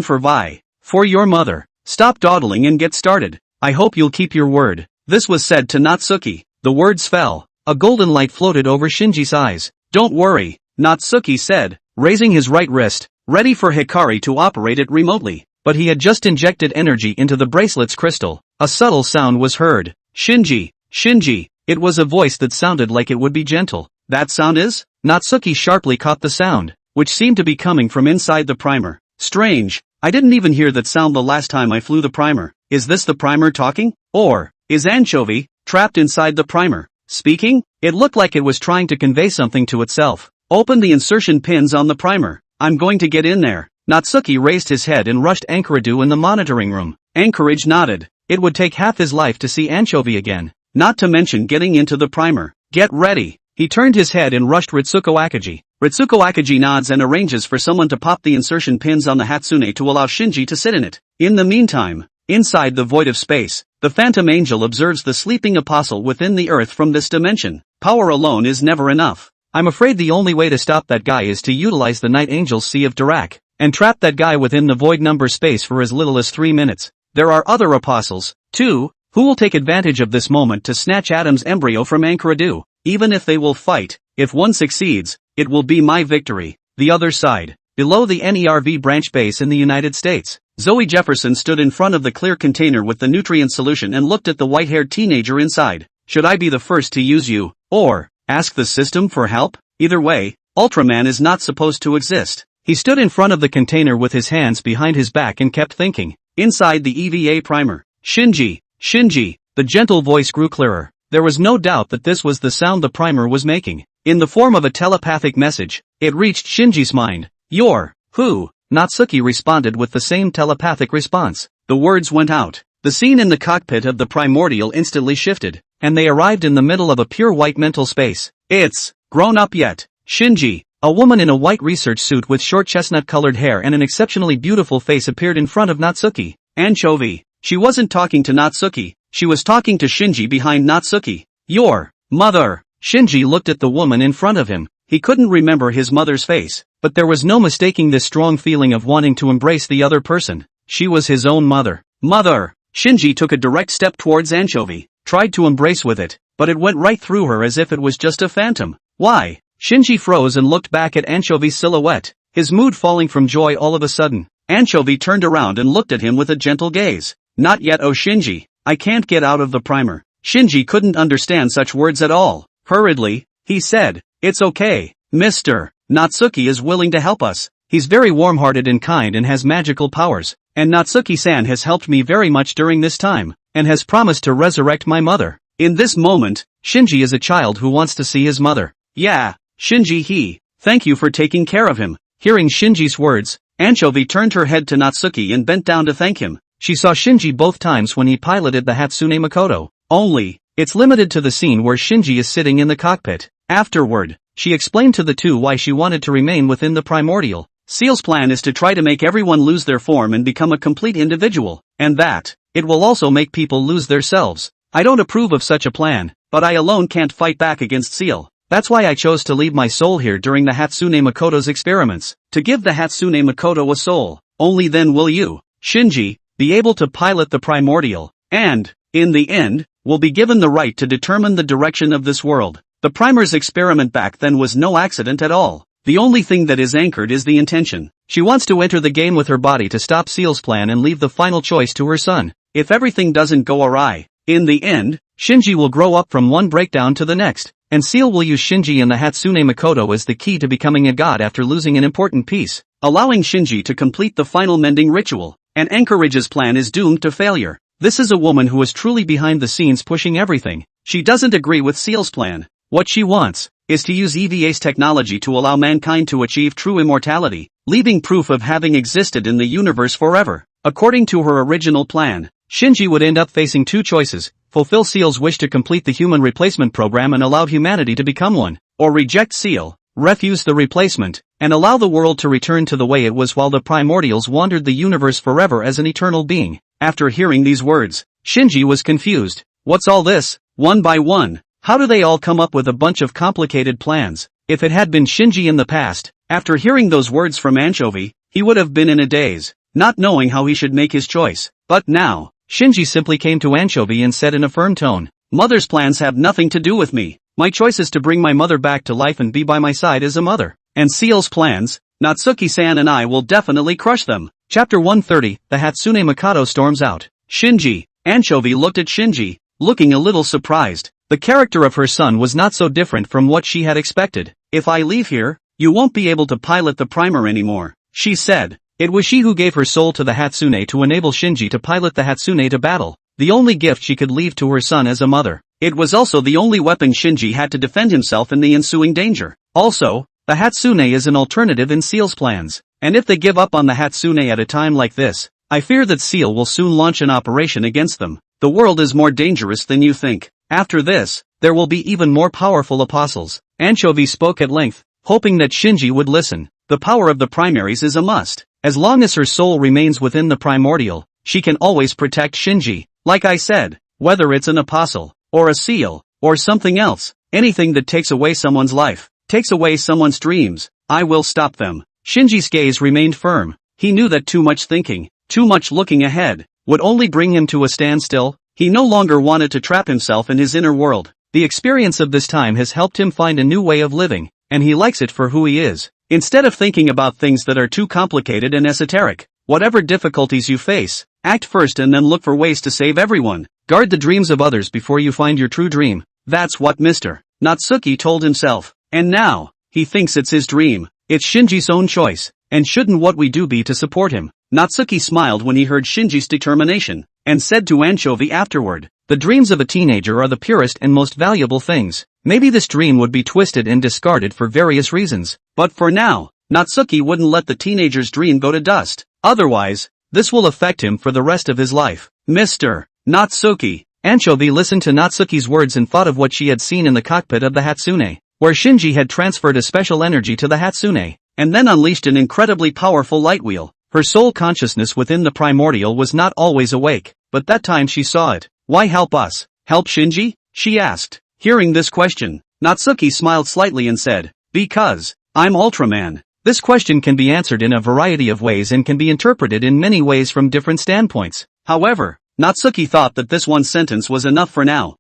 for Vi. For your mother. Stop dawdling and get started. I hope you'll keep your word. This was said to Natsuki. The words fell. A golden light floated over Shinji's eyes. Don't worry, Natsuki said, raising his right wrist, ready for Hikari to operate it remotely. But he had just injected energy into the bracelet's crystal. A subtle sound was heard. Shinji, Shinji. It was a voice that sounded like it would be gentle. That sound is? Natsuki sharply caught the sound, which seemed to be coming from inside the primer. Strange, I didn't even hear that sound the last time I flew the primer. Is this the primer talking? Or is Anchovy, trapped inside the primer, speaking? It looked like it was trying to convey something to itself. Open the insertion pins on the primer. I'm going to get in there. Natsuki raised his head and rushed Anchorage in the monitoring room. Anchorage nodded. It would take half his life to see Anchovy again. Not to mention getting into the primer. Get ready. He turned his head and rushed Ritsuko Akagi. Ritsuko Akagi nods and arranges for someone to pop the insertion pins on the Hatsune to allow Shinji to sit in it. In the meantime, inside the void of space, the Phantom Angel observes the sleeping apostle within the earth from this dimension. Power alone is never enough. I'm afraid the only way to stop that guy is to utilize the Night Angel's Sea of Dirac, and trap that guy within the void number space for as little as 3 minutes. There are other apostles, too, who will take advantage of this moment to snatch Adam's embryo from Anchorage. Even if they will fight, if one succeeds, it will be my victory. The other side, below the NERV branch base in the United States, Zoe Jefferson stood in front of the clear container with the nutrient solution and looked at the white-haired teenager inside. Should I be the first to use you, or ask the system for help? Either way, Ultraman is not supposed to exist. He stood in front of the container with his hands behind his back and kept thinking. Inside the EVA primer, Shinji, Shinji, the gentle voice grew clearer. There was no doubt that this was the sound the primer was making. In the form of a telepathic message, it reached Shinji's mind. You're who? Natsuki responded with the same telepathic response. The words went out. The scene in the cockpit of the Primordial instantly shifted, and they arrived in the middle of a pure white mental space. It's grown up yet. Shinji, a woman in a white research suit with short chestnut-colored hair and an exceptionally beautiful face appeared in front of Natsuki. Anchovy. She wasn't talking to Natsuki. She was talking to Shinji behind Natsuki. Your mother. Shinji looked at the woman in front of him. He couldn't remember his mother's face, but there was no mistaking this strong feeling of wanting to embrace the other person. She was his own mother. Mother. Shinji took a direct step towards Anchovy, tried to embrace with it, but it went right through her as if it was just a phantom. Why? Shinji froze and looked back at Anchovy's silhouette, his mood falling from joy all of a sudden. Anchovy turned around and looked at him with a gentle gaze. Not yet, oh Shinji. I can't get out of the primer. Shinji couldn't understand such words at all. Hurriedly, he said, it's okay, Mr. Natsuki is willing to help us. He's very warm-hearted and kind and has magical powers, and Natsuki-san has helped me very much during this time, and has promised to resurrect my mother. In this moment, Shinji is a child who wants to see his mother. Yeah, Shinji thank you for taking care of him. Hearing Shinji's words, Anchovy turned her head to Natsuki and bent down to thank him. She saw Shinji both times when he piloted the Hatsune Mikoto. Only, it's limited to the scene where Shinji is sitting in the cockpit. Afterward, she explained to the two why she wanted to remain within the Primordial. Seal's plan is to try to make everyone lose their form and become a complete individual, and that it will also make people lose their selves. I don't approve of such a plan, but I alone can't fight back against Seal. That's why I chose to leave my soul here during the Hatsune Mikoto's experiments, to give the Hatsune Mikoto a soul. Only then will you, Shinji, be able to pilot the Primordial, and, in the end, will be given the right to determine the direction of this world. The primer's experiment back then was no accident at all. The only thing that is anchored is the intention. She wants to enter the game with her body to stop Seal's plan and leave the final choice to her son. If everything doesn't go awry, in the end, Shinji will grow up from one breakdown to the next, and Seal will use Shinji and the Hatsune Mikoto as the key to becoming a god after losing an important piece, allowing Shinji to complete the final mending ritual. And Anchorage's plan is doomed to failure. This is a woman who is truly behind the scenes pushing everything. She doesn't agree with Seal's plan. What she wants is to use EVA's technology to allow mankind to achieve true immortality, leaving proof of having existed in the universe forever. According to her original plan, Shinji would end up facing two choices: fulfill Seal's wish to complete the human replacement program and allow humanity to become one, or reject Seal, refuse the replacement, and allow the world to return to the way it was while the Primordials wandered the universe forever as an eternal being. After hearing these words, Shinji was confused. What's all this? One by one, how do they all come up with a bunch of complicated plans? If it had been Shinji in the past, after hearing those words from Anchovy, he would have been in a daze, not knowing how he should make his choice. But now, Shinji simply came to Anchovy and said in a firm tone, "Mother's plans have nothing to do with me. My choice is to bring my mother back to life and be by my side as a mother. And Seal's plans, Natsuki-san and I will definitely crush them." Chapter 130, The Hatsune Mikado Storms Out. Shinji. Anchovy looked at Shinji, looking a little surprised. The character of her son was not so different from what she had expected. "If I leave here, you won't be able to pilot the primer anymore," she said. It was she who gave her soul to the Hatsune to enable Shinji to pilot the Hatsune to battle, the only gift she could leave to her son as a mother. It was also the only weapon Shinji had to defend himself in the ensuing danger. Also, the Hatsune is an alternative in Seal's plans, and if they give up on the Hatsune at a time like this, I fear that Seal will soon launch an operation against them. The world is more dangerous than you think. After this, there will be even more powerful apostles. Anchovy spoke at length, hoping that Shinji would listen. The power of the primaries is a must. As long as her soul remains within the primordial, she can always protect Shinji. Like I said, whether it's an apostle, or a seal, or something else, anything that takes away someone's life, takes away someone's dreams, I will stop them. Shinji's gaze remained firm. He knew that too much thinking, too much looking ahead, would only bring him to a standstill. He no longer wanted to trap himself in his inner world. The experience of this time has helped him find a new way of living, and he likes it for who he is. Instead of thinking about things that are too complicated and esoteric, whatever difficulties you face, act first and then look for ways to save everyone. Guard the dreams of others before you find your true dream. That's what Mr. Natsuki told himself. And now, he thinks it's his dream. It's Shinji's own choice, and shouldn't what we do be to support him? Natsuki smiled when he heard Shinji's determination, and said to Anchovy afterward, "The dreams of a teenager are the purest and most valuable things. Maybe this dream would be twisted and discarded for various reasons, but for now, Natsuki wouldn't let the teenager's dream go to dust. Otherwise, this will affect him for the rest of his life." Mr. Natsuki. Anchovy listened to Natsuki's words and thought of what she had seen in the cockpit of the Hatsune, where Shinji had transferred a special energy to the Hatsune, and then unleashed an incredibly powerful light wheel. Her soul consciousness within the primordial was not always awake, but that time she saw it. "Why help us? Help Shinji?" she asked. Hearing this question, Natsuki smiled slightly and said, "Because I'm Ultraman." This question can be answered in a variety of ways and can be interpreted in many ways from different standpoints. However, Natsuki thought that this one sentence was enough for now.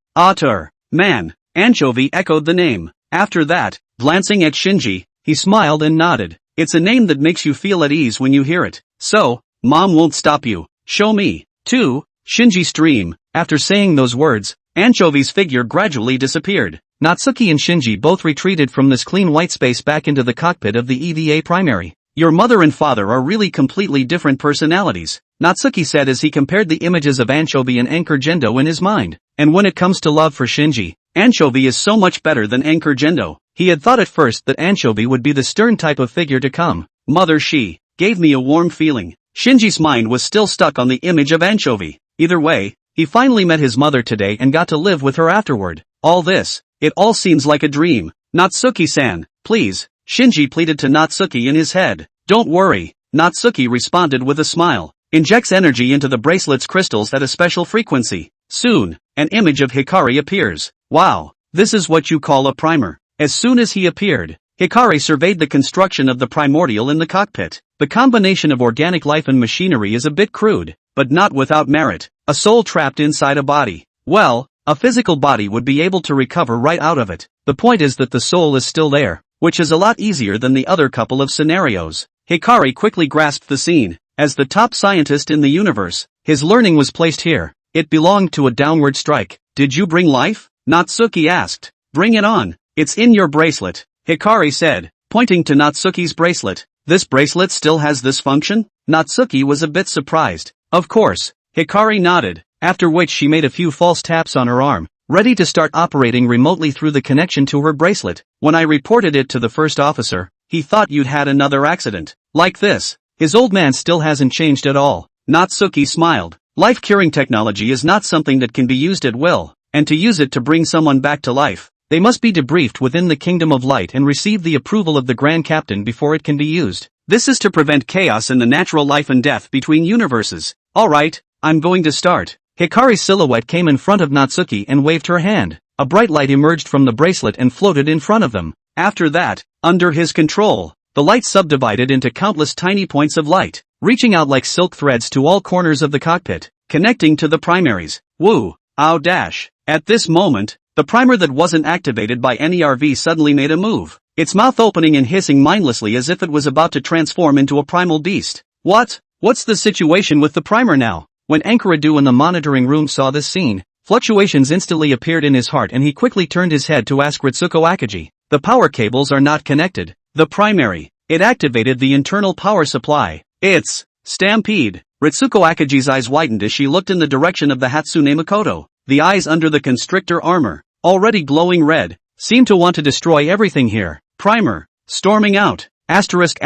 Man. Anchovy echoed the name. After that, glancing at Shinji, he smiled and nodded. "It's a name that makes you feel at ease when you hear it. So, Mom won't stop you. Show me, too." Shinji's dream. After saying those words, Anchovy's figure gradually disappeared. Natsuki and Shinji both retreated from this clean white space back into the cockpit of the EVA primary. "Your mother and father are really completely different personalities," Natsuki said as he compared the images of Anchovy and Anchor Gendo in his mind. And when it comes to love for Shinji, Anchovy is so much better than Anchor Gendo. He had thought at first that Anchovy would be the stern type of figure to come. "Mother, she gave me a warm feeling." Shinji's mind was still stuck on the image of Anchovy. Either way, he finally met his mother today and got to live with her afterward. All this, it all seems like a dream. "Natsuki-san, please," Shinji pleaded to Natsuki in his head. "Don't worry," Natsuki responded with a smile. "Injects energy into the bracelet's crystals at a special frequency. Soon, an image of Hikari appears." "Wow, this is what you call a primer." As soon as he appeared, Hikari surveyed the construction of the primordial in the cockpit. The combination of organic life and machinery is a bit crude, but not without merit. A soul trapped inside a body. Well, a physical body would be able to recover right out of it. The point is that the soul is still there, which is a lot easier than the other couple of scenarios. Hikari quickly grasped the scene. As the top scientist in the universe, his learning was placed here. It belonged to a downward strike. "Did you bring life?" Natsuki asked. "Bring it on. It's in your bracelet," Hikari said, pointing to Natsuki's bracelet. "This bracelet still has this function?" Natsuki was a bit surprised. "Of course," Hikari nodded, after which she made a few false taps on her arm, ready to start operating remotely through the connection to her bracelet. "When I reported it to the first officer, he thought you'd had another accident. Like this. His old man still hasn't changed at all." Natsuki smiled. Life-curing technology is not something that can be used at will, and to use it to bring someone back to life, they must be debriefed within the Kingdom of Light and receive the approval of the Grand Captain before it can be used. This is to prevent chaos in the natural life and death between universes. "Alright, I'm going to start." Hikari's silhouette came in front of Natsuki and waved her hand. A bright light emerged from the bracelet and floated in front of them. After that, under his control, the light subdivided into countless tiny points of light, reaching out like silk threads to all corners of the cockpit. connecting to the primaries. Woo, ow dash. At this moment, the primer that wasn't activated by NERV suddenly made a move, its mouth opening and hissing mindlessly as if it was about to transform into a primal beast. What's the situation with the primer now? When Enkiredu in the monitoring room saw this scene, fluctuations instantly appeared in his heart and he quickly turned his head to ask Ritsuko Akagi. The power cables are not connected. The primary. It activated the internal power supply. It's Stampede. Ritsuko Akagi's eyes widened as she looked in the direction of the Hatsune Mikoto. The eyes under the constrictor armor, already glowing red, seemed to want to destroy everything here. Primer. Storming out. Asterisk.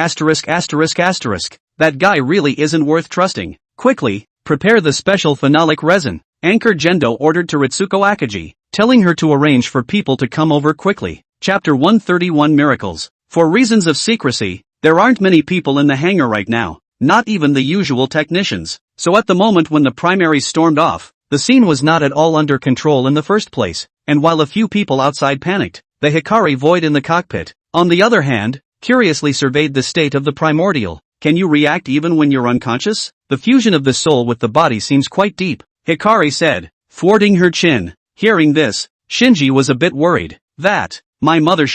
That guy really isn't worth trusting. Quickly, prepare the special phenolic resin. Anchor Gendo ordered to Ritsuko Akagi, telling her to arrange for people to come over quickly. Chapter 131 Miracles. For reasons of secrecy, there aren't many people in the hangar right now, not even the usual technicians. So at the moment when the primaries stormed off, the scene was not at all under control in the first place, and while a few people outside panicked, the Hikari void in the cockpit, on the other hand, curiously surveyed the state of the primordial. Can you react even when you're unconscious? The fusion of the soul with the body seems quite deep, Hikari said, thwarting her chin. Hearing this, Shinji was a bit worried. That, my mother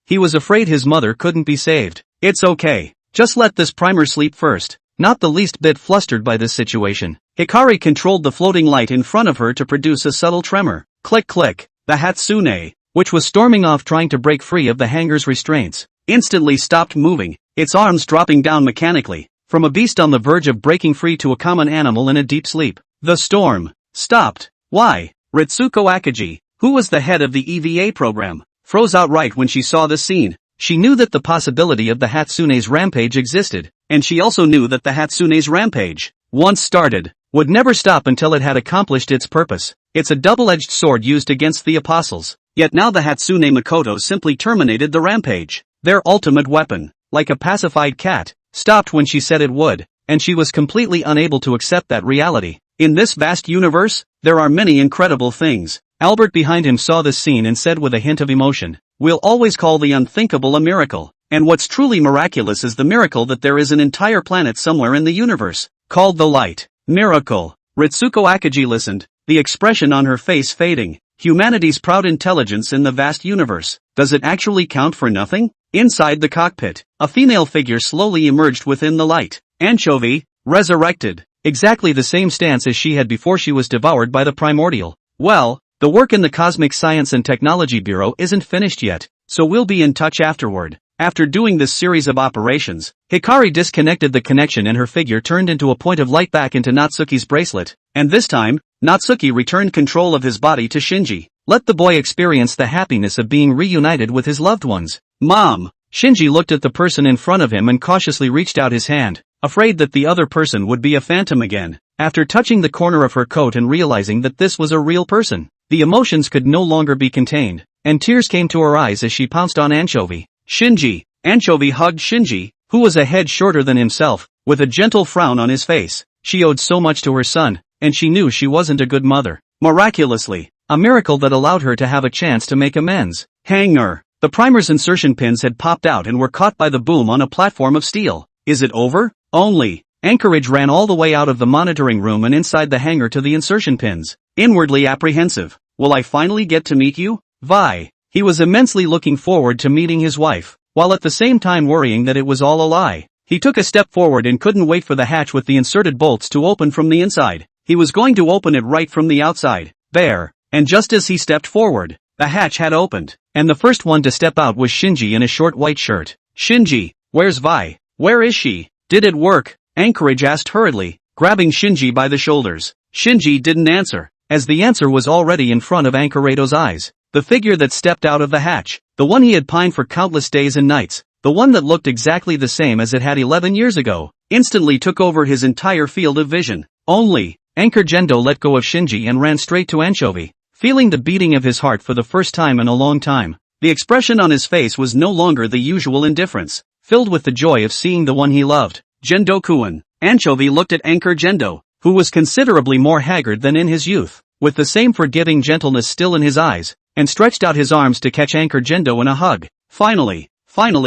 he was afraid his mother couldn't be saved. It's okay. Just let this primer sleep first. Not the least bit flustered by this situation, Hikari controlled the floating light in front of her to produce a subtle tremor. Click click. The Hatsune, which was storming off trying to break free of the hangar's restraints, instantly stopped moving, its arms dropping down mechanically, from a beast on the verge of breaking free to a common animal in a deep sleep. The storm stopped. Why? Ritsuko Akagi, who was the head of the EVA program, froze outright when she saw this scene. She knew that the possibility of the Hatsune's rampage existed, and she also knew that the Hatsune's rampage, once started, would never stop until it had accomplished its purpose. It's a double-edged sword used against the apostles. Yet now the Hatsune Mikoto simply terminated the rampage. Their ultimate weapon, like a pacified cat, stopped when she said it would, and she was completely unable to accept that reality. In this vast universe, there are many incredible things. Albert behind him saw this scene and said with a hint of emotion, "We'll always call the unthinkable a miracle, and what's truly miraculous is the miracle that there is an entire planet somewhere in the universe, called the light." Miracle. Ritsuko Akagi listened, the expression on her face fading. Humanity's proud intelligence in the vast universe, does it actually count for nothing? Inside the cockpit, a female figure slowly emerged within the light. Anchovy, resurrected. Exactly the same stance as she had before she was devoured by the primordial. Well, the work in the Cosmic Science and Technology Bureau isn't finished yet, so we'll be in touch afterward. After doing this series of operations, Hikari disconnected the connection and her figure turned into a point of light back into Natsuki's bracelet, and this time, Natsuki returned control of his body to Shinji. Let the boy experience the happiness of being reunited with his loved ones. Mom! Shinji looked at the person in front of him and cautiously reached out his hand, afraid that the other person would be a phantom again. After touching the corner of her coat and realizing that this was a real person, the emotions could no longer be contained, and tears came to her eyes as she pounced on Anchovy. Shinji! Anchovy hugged Shinji, who was a head shorter than himself, with a gentle frown on his face. She owed so much to her son, and she knew she wasn't a good mother. Miraculously, a miracle that allowed her to have a chance to make amends. Hanger! The primer's insertion pins had popped out and were caught by the boom on a platform of steel. Is it over? Only. Anchorage ran all the way out of the monitoring room and inside the hangar to the insertion pins, inwardly apprehensive. Will I finally get to meet you? Vi. He was immensely looking forward to meeting his wife, while at the same time worrying that it was all a lie. He took a step forward and couldn't wait for the hatch with the inserted bolts to open from the inside. He was going to open it right from the outside. There. And just as he stepped forward, the hatch had opened, and the first one to step out was Shinji in a short white shirt. Shinji, where's Vi? Where is she? Did it work? Anchorage asked hurriedly, grabbing Shinji by the shoulders. Shinji didn't answer, as the answer was already in front of Anchorado's eyes. The figure that stepped out of the hatch, the one he had pined for countless days and nights, the one that looked exactly the same as it had 11 years ago, instantly took over his entire field of vision. Only, Anchor Gendo let go of Shinji and ran straight to Anchovy, feeling the beating of his heart for the first time in a long time. The expression on his face was no longer the usual indifference, filled with the joy of seeing the one he loved. Gendo-kun. Anchovy looked at Anchor Gendo, who was considerably more haggard than in his youth, with the same forgiving gentleness still in his eyes, and stretched out his arms to catch Anchor Gendo in a hug. Finally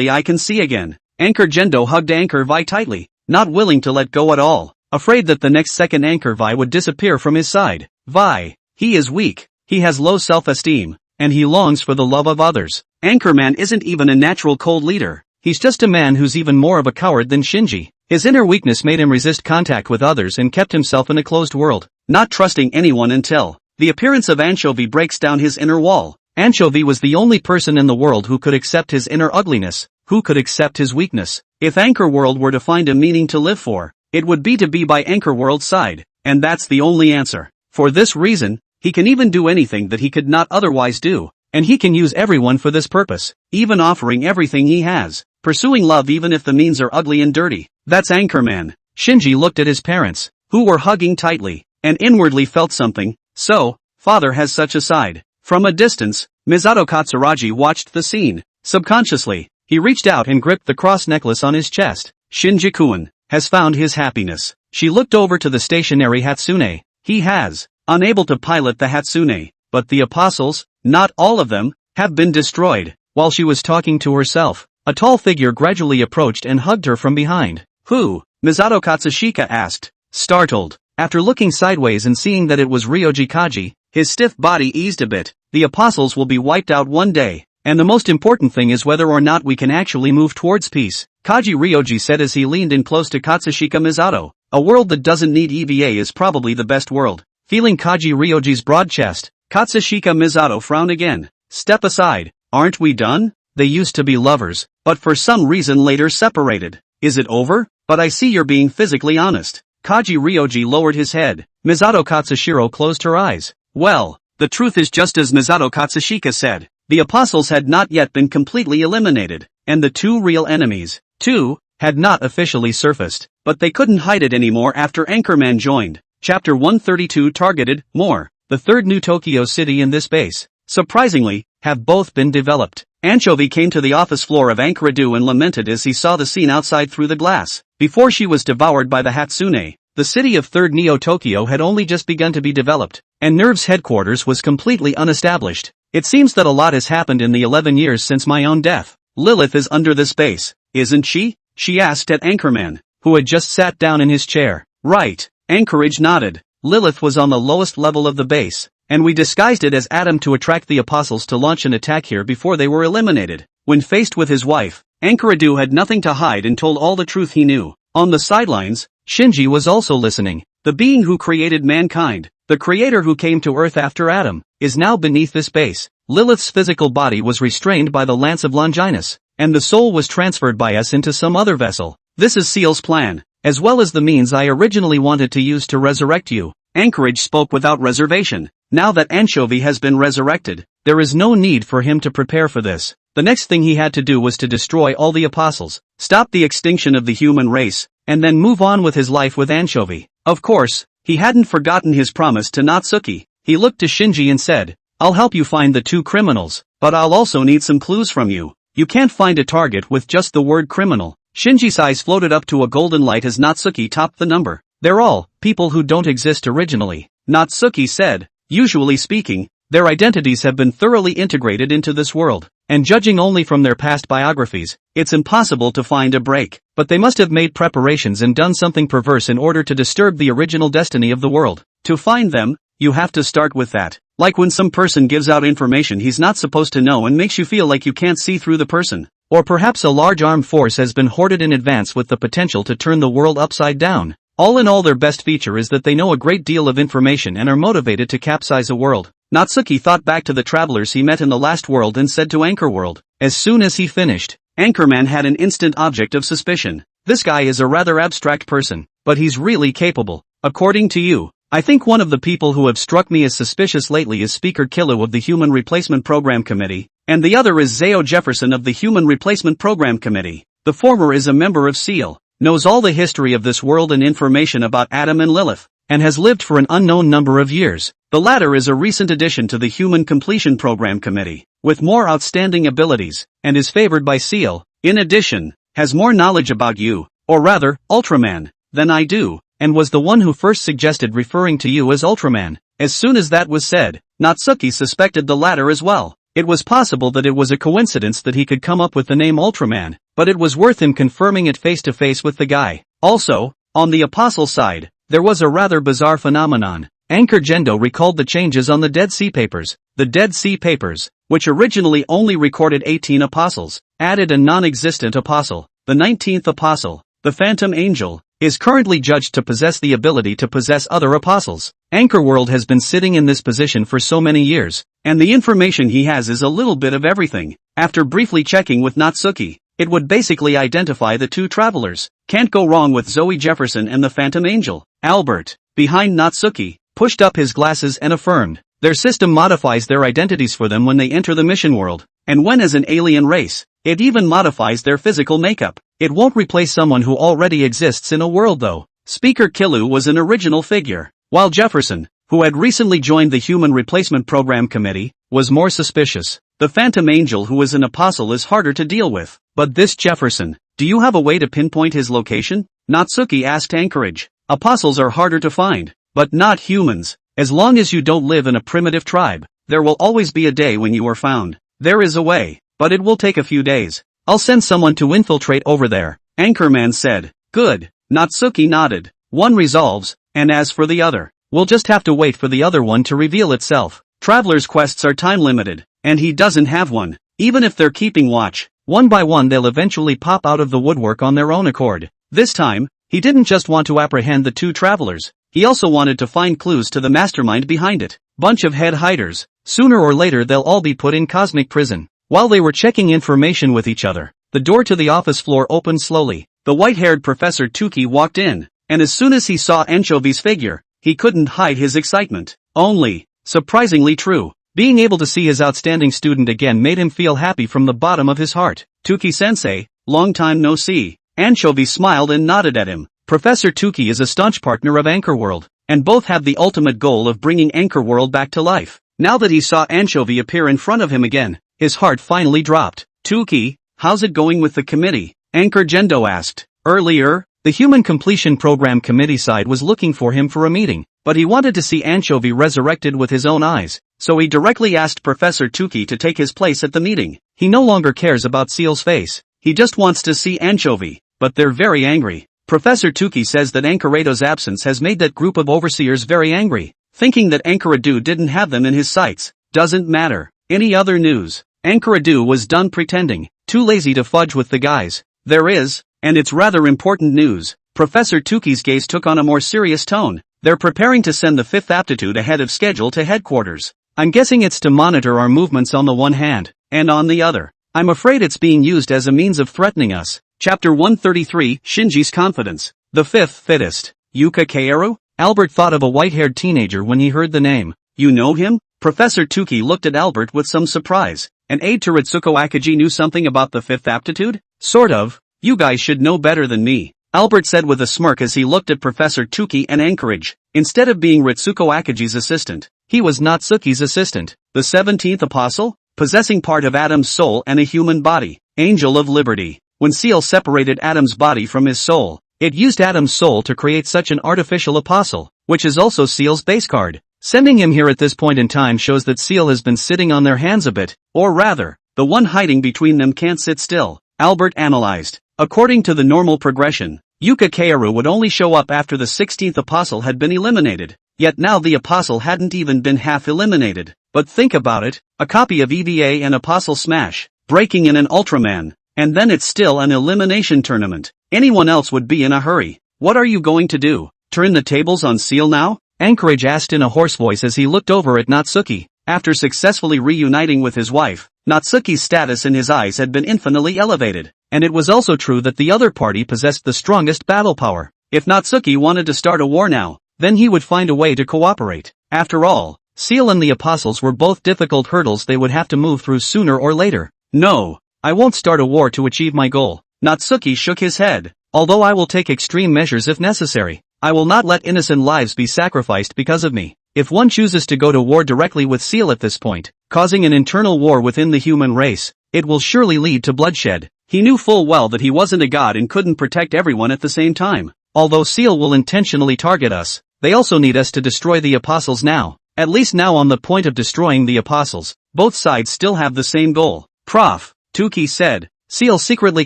I can see again. Anchor Gendo hugged Anchor Vi tightly, not willing to let go at all. afraid that the next second Anchor Vi would disappear from his side. Vi. He is weak, he has low self-esteem, and he longs for the love of others. Anchorman isn't even a natural cold leader, he's just a man who's even more of a coward than Shinji. His inner weakness made him resist contact with others and kept himself in a closed world, not trusting anyone until the appearance of Anchovy breaks down his inner wall. Anchovy was the only person in the world who could accept his inner ugliness, who could accept his weakness. If Anchor World were to find a meaning to live for, it would be to be by Anchor World's side, and that's the only answer. For this reason, he can even do anything that he could not otherwise do, and he can use everyone for this purpose, even offering everything he has, pursuing love even if the means are ugly and dirty. That's Anchorman. Shinji looked at his parents, who were hugging tightly, and inwardly felt something. So, father has such a side. From a distance, Misato Katsuragi watched the scene. Subconsciously, he reached out and gripped the cross necklace on his chest. Shinji-kun has found his happiness. She looked over to the stationary Hatsune. He has, unable to pilot the Hatsune, but the apostles, not all of them, have been destroyed. While she was talking to herself, a tall figure gradually approached and hugged her from behind. Who? Misato Katsushika asked, startled. After looking sideways and seeing that it was Ryoji Kaji, his stiff body eased a bit. The apostles will be wiped out one day, and the most important thing is whether or not we can actually move towards peace, Kaji Ryoji said as he leaned in close to Katsushika Misato. A world that doesn't need EVA is probably the best world. Feeling Kaji Ryoji's broad chest, Katsushika Misato frowned again. Step aside. Aren't we done? They used to be lovers, but for some reason later separated. Is it over? But I see you're being physically honest. Kaji Ryoji lowered his head. Misato Katsushiro closed her eyes. Well, the truth is just as Misato Katsushika said. The apostles had not yet been completely eliminated, and the two real enemies, too, had not officially surfaced, but they couldn't hide it anymore after Anchorman joined. Chapter 132 targeted, more, the third new Tokyo city in this base, surprisingly, have both been developed. Anchovy came to the office floor of Anchoradu and lamented as he saw the scene outside through the glass. Before she was devoured by the Hatsune, the city of Third Neo-Tokyo had only just begun to be developed, and NERV's headquarters was completely unestablished. It seems that a lot has happened in the 11 years since my own death. Lilith is under this base, isn't she? She asked at Anchorman, who had just sat down in his chair. Right. Anchorage nodded. Lilith was on the lowest level of the base, and we disguised it as Adam to attract the apostles to launch an attack here before they were eliminated. When faced with his wife, Anchoradu had nothing to hide and told all the truth he knew. On the sidelines, Shinji was also listening. The being who created mankind, the creator who came to Earth after Adam, is now beneath this base. Lilith's physical body was restrained by the Lance of Longinus, and the soul was transferred by us into some other vessel. This is Seal's plan, as well as the means I originally wanted to use to resurrect you. Anchorage spoke without reservation. Now that Anchovy has been resurrected, there is no need for him to prepare for this. The next thing he had to do was to destroy all the apostles, stop the extinction of the human race, and then move on with his life with Anchovy. Of course, he hadn't forgotten his promise to Natsuki. He looked to Shinji and said, I'll help you find the two criminals, but I'll also need some clues from you. You can't find a target with just the word criminal. Shinji's eyes floated up to a golden light as Natsuki topped the number. They're all people who don't exist originally. Natsuki said, usually speaking, their identities have been thoroughly integrated into this world, and judging only from their past biographies, it's impossible to find a break. But they must have made preparations and done something perverse in order to disturb the original destiny of the world. To find them, you have to start with that. Like when some person gives out information he's not supposed to know and makes you feel like you can't see through the person. Or perhaps a large armed force has been hoarded in advance with the potential to turn the world upside down. All in all, their best feature is that they know a great deal of information and are motivated to capsize a world. Natsuki thought back to the travelers he met in the last world and said to Anchor World. As soon as he finished, Anchorman had an instant object of suspicion. This guy is a rather abstract person, but he's really capable. According to you, I think one of the people who have struck me as suspicious lately is Speaker Killu of the Human Replacement Program Committee, and the other is Zao Jefferson of the Human Replacement Program Committee. The former is a member of SEAL, knows all the history of this world and information about Adam and Lilith, and has lived for an unknown number of years. The latter is a recent addition to the Human Completion Program Committee, with more outstanding abilities, and is favored by SEAL. In addition, has more knowledge about you, or rather, Ultraman, than I do, and was the one who first suggested referring to you as Ultraman. As soon as that was said, Natsuki suspected the latter as well. It was possible that it was a coincidence that he could come up with the name Ultraman, but it was worth him confirming it face to face with the guy. Also, On the Apostle side, there was a rather bizarre phenomenon. Anchor Gendo recalled the changes on the Dead Sea Papers. The Dead Sea Papers, which originally only recorded 18 apostles, added a non-existent apostle. The 19th apostle, the Phantom Angel, is currently judged to possess the ability to possess other apostles. Anchorworld has been sitting in this position for so many years, and the information he has is a little bit of everything. After briefly checking with Natsuki, it would basically identify the two travelers. Can't go wrong with Zoe Jefferson and the Phantom Angel. Albert, behind Natsuki, pushed up his glasses and affirmed, their system modifies their identities for them when they enter the mission world, and when as an alien race, it even modifies their physical makeup. It won't replace someone who already exists in a world though. Speaker Kilu was an original figure, while Jefferson, who had recently joined the Human Replacement Program Committee, was more suspicious. The Phantom Angel who is an apostle is harder to deal with. But this Jefferson, do you have a way to pinpoint his location? Natsuki asked Anchorage. Apostles are harder to find, but not humans. As long as you don't live in a primitive tribe, there will always be a day when you are found. There is a way, but it will take a few days. I'll send someone to infiltrate over there, Anchorman said. Good. Natsuki nodded. One resolves, and as for the other, we'll just have to wait for the other one to reveal itself. Traveler's quests are time limited, and he doesn't have one. Even if they're keeping watch, one by one they'll eventually pop out of the woodwork on their own accord. This time, he didn't just want to apprehend the two travelers, he also wanted to find clues to the mastermind behind it. Bunch of head hiders. Sooner or later they'll all be put in cosmic prison. While they were checking information with each other, the door to the office floor opened slowly. The white-haired Professor Tuki walked in, and as soon as he saw Anchovy's figure, he couldn't hide his excitement. Only, surprisingly true, being able to see his outstanding student again made him feel happy from the bottom of his heart. Tuki-sensei, long time no see. Anchovy smiled and nodded at him. Professor Tuki is a staunch partner of Anchorworld, and both have the ultimate goal of bringing Anchorworld back to life. Now that he saw Anchovy appear in front of him again, his heart finally dropped. Tuki, how's it going with the committee? Anchor Gendo asked. Earlier, the Human Completion Program Committee side was looking for him for a meeting, but he wanted to see Anchovy resurrected with his own eyes, so he directly asked Professor Tuki to take his place at the meeting. He no longer cares about Seal's face, he just wants to see Anchovy, but they're very angry. Professor Tuki says that Anchorado's absence has made that group of overseers very angry, thinking that Anchoradu didn't have them in his sights. Doesn't matter. Any other news? Anchoradu was done pretending, too lazy to fudge with the guys. There is, and it's rather important news. Professor Tuki's gaze took on a more serious tone. They're preparing to send the fifth aptitude ahead of schedule to headquarters. I'm guessing it's to monitor our movements on the one hand, and on the other, I'm afraid it's being used as a means of threatening us. Chapter 133, Shinji's Confidence. The fifth fittest. Yuka Kaoru? Albert thought of a white-haired teenager when he heard the name. You know him? Professor Tuki looked at Albert with some surprise. An aide to Ritsuko Akaji knew something about the fifth aptitude? Sort of. You guys should know better than me, Albert said with a smirk as he looked at Professor Tuki and Anchorage. Instead of being Ritsuko Akaji's assistant, he was Natsuki's assistant. The 17th apostle? Possessing part of Adam's soul and a human body. Angel of Liberty. When Seal separated Adam's body from his soul, it used Adam's soul to create such an artificial apostle, which is also Seal's base card. Sending him here at this point in time shows that Seal has been sitting on their hands a bit, or rather, the one hiding between them can't sit still, Albert analyzed. According to the normal progression, Yuka Kaoru would only show up after the 16th apostle had been eliminated, yet now the apostle hadn't even been half eliminated. But think about it, a copy of EVA and Apostle Smash, breaking in an Ultraman, and then it's still an elimination tournament. Anyone else would be in a hurry. What are you going to do? Turn the tables on Seal now? Anchorage asked in a hoarse voice as he looked over at Natsuki. After successfully reuniting with his wife, Natsuki's status in his eyes had been infinitely elevated, and it was also true that the other party possessed the strongest battle power. If Natsuki wanted to start a war now, then he would find a way to cooperate. After all, Seal and the Apostles were both difficult hurdles they would have to move through sooner or later. No, I won't start a war to achieve my goal. Natsuki shook his head. Although I will take extreme measures if necessary, I will not let innocent lives be sacrificed because of me. If one chooses to go to war directly with Seal at this point, causing an internal war within the human race, it will surely lead to bloodshed. He knew full well that he wasn't a god and couldn't protect everyone at the same time. Although Seal will intentionally target us, they also need us to destroy the Apostles now. At least now on the point of destroying the Apostles, both sides still have the same goal. Prof. Tuki said, Seal secretly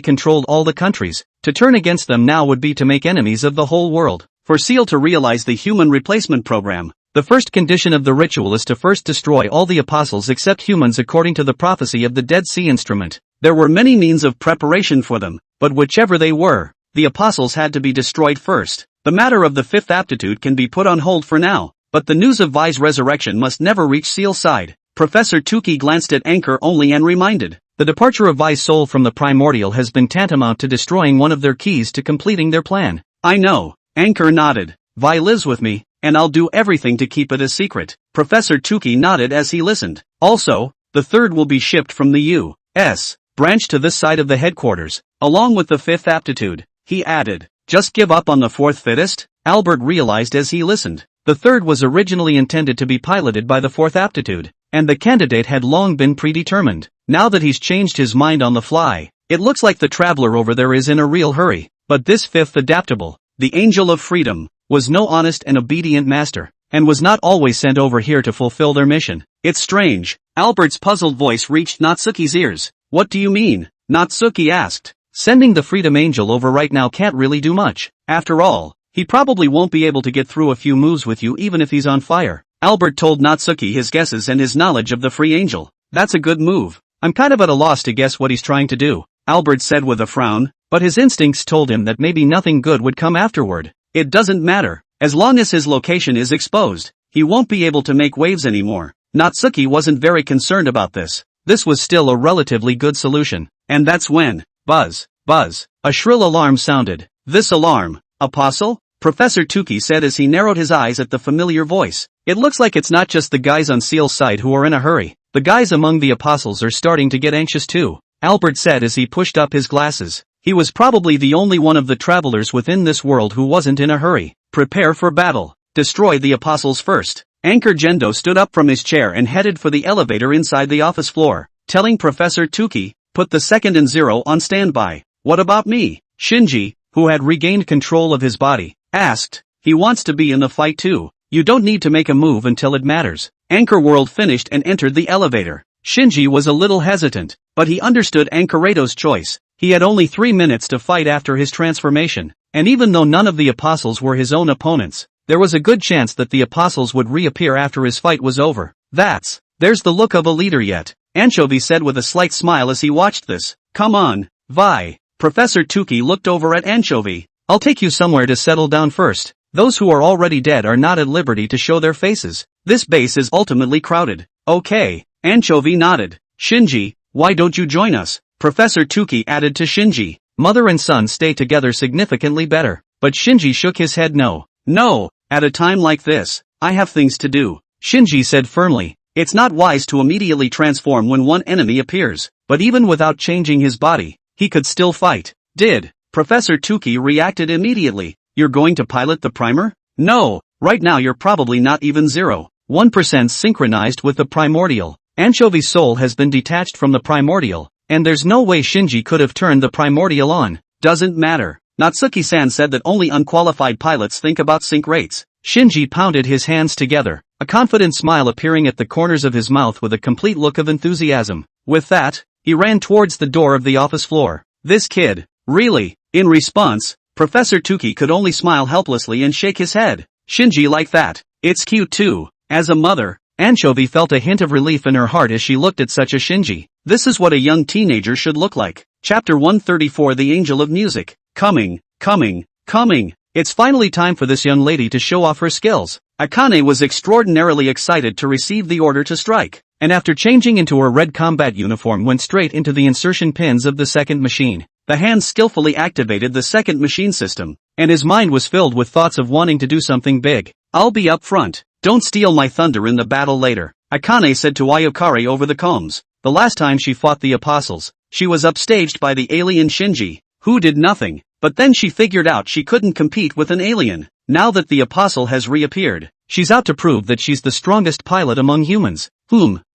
controlled all the countries, To turn against them now would be to make enemies of the whole world. For Seal to realize the human replacement program, the first condition of the ritual is to first destroy all the apostles except humans according to the prophecy of the Dead Sea instrument. There were many means of preparation for them, but whichever they were, the apostles had to be destroyed first. The matter of the fifth aptitude can be put on hold for now, but the news of Vi's resurrection must never reach Seal's side. Professor Tukey glanced at Anchor only and reminded, the departure of Vi's soul from the primordial has been tantamount to destroying one of their keys to completing their plan. I know. Anchor nodded. Vi lives with me, and I'll do everything to keep it a secret. Professor Tukey nodded as he listened. Also, the third will be shipped from the U.S. branch to this side of the headquarters, along with the fifth aptitude. He added, just give up on the fourth fittest? Albert realized as he listened. The third was originally intended to be piloted by the fourth aptitude, and the candidate had long been predetermined. Now that he's changed his mind on the fly, it looks like the traveler over there is in a real hurry. But this fifth adaptable, the Angel of Freedom, was no honest and obedient master, and was not always sent over here to fulfill their mission. It's strange. Albert's puzzled voice reached Natsuki's ears. What do you mean? Natsuki asked. Sending the Freedom Angel over right now can't really do much. After all, he probably won't be able to get through a few moves with you even if he's on fire. Albert told Natsuki his guesses and his knowledge of the Free Angel. That's a good move. I'm kind of at a loss to guess what he's trying to do, Albert said with a frown, but his instincts told him that maybe nothing good would come afterward. It doesn't matter. As long as his location is exposed, he won't be able to make waves anymore. Natsuki wasn't very concerned about this. This was still a relatively good solution. And that's when, buzz, buzz, a shrill alarm sounded. This alarm, Apostle? Professor Tukey said as he narrowed his eyes at the familiar voice. It looks like it's not just the guys on Seal's side who are in a hurry. The guys among the apostles are starting to get anxious too, Albert said as he pushed up his glasses. He was probably the only one of the travelers within this world who wasn't in a hurry. Prepare for battle. Destroy the apostles first. Anchor Gendo stood up from his chair and headed for the elevator inside the office floor, telling Professor Tukey, put the second and zero on standby. What about me? Shinji, who had regained control of his body, asked. He wants to be in the fight too. You don't need to make a move until it matters. Anchor World finished and entered the elevator. Shinji was a little hesitant, but he understood Anchorado's choice. He had only 3 minutes to fight after his transformation, and even though none of the apostles were his own opponents, there was a good chance that the apostles would reappear after his fight was over. There's the look of a leader yet, Anchovy said with a slight smile as he watched this. Come on, Vi. Professor Tukey looked over at Anchovy. I'll take you somewhere to settle down first. Those who are already dead are not at liberty to show their faces. This base is ultimately crowded. Okay, Anchovy nodded. Shinji, why don't you join us? Professor Tukey added to Shinji. Mother and son stay together significantly better. But Shinji shook his head no. No, at a time like this, I have things to do. Shinji said firmly. It's not wise to immediately transform when one enemy appears, but even without changing his body, he could still fight. Professor Tukey reacted immediately. You're going to pilot the primer? No, right now you're probably not even 0.1% synchronized with the primordial. Anchovy's soul has been detached from the primordial, and there's no way Shinji could have turned the primordial on. Doesn't matter. Natsuki-san said that only unqualified pilots think about sync rates. Shinji pounded his hands together, a confident smile appearing at the corners of his mouth with a complete look of enthusiasm. With that, he ran towards the door of the office floor. This kid, really? In response, Professor Tukey could only smile helplessly and shake his head. Shinji like that. It's cute too. As a mother, Anchovy felt a hint of relief in her heart as she looked at such a Shinji. This is what a young teenager should look like. Chapter 134 The Angel of Music. Coming. It's finally time for this young lady to show off her skills. Akane was extraordinarily excited to receive the order to strike, and after changing into her red combat uniform went straight into the insertion pins of the second machine. The hands skillfully activated the second machine system, and his mind was filled with thoughts of wanting to do something big. I'll be up front. Don't steal my thunder in the battle later, Akane said to Ayakari over the comms. The last time she fought the apostles, she was upstaged by the alien Shinji, who did nothing, but then she figured out she couldn't compete with an alien. Now that the apostle has reappeared, she's out to prove that she's the strongest pilot among humans.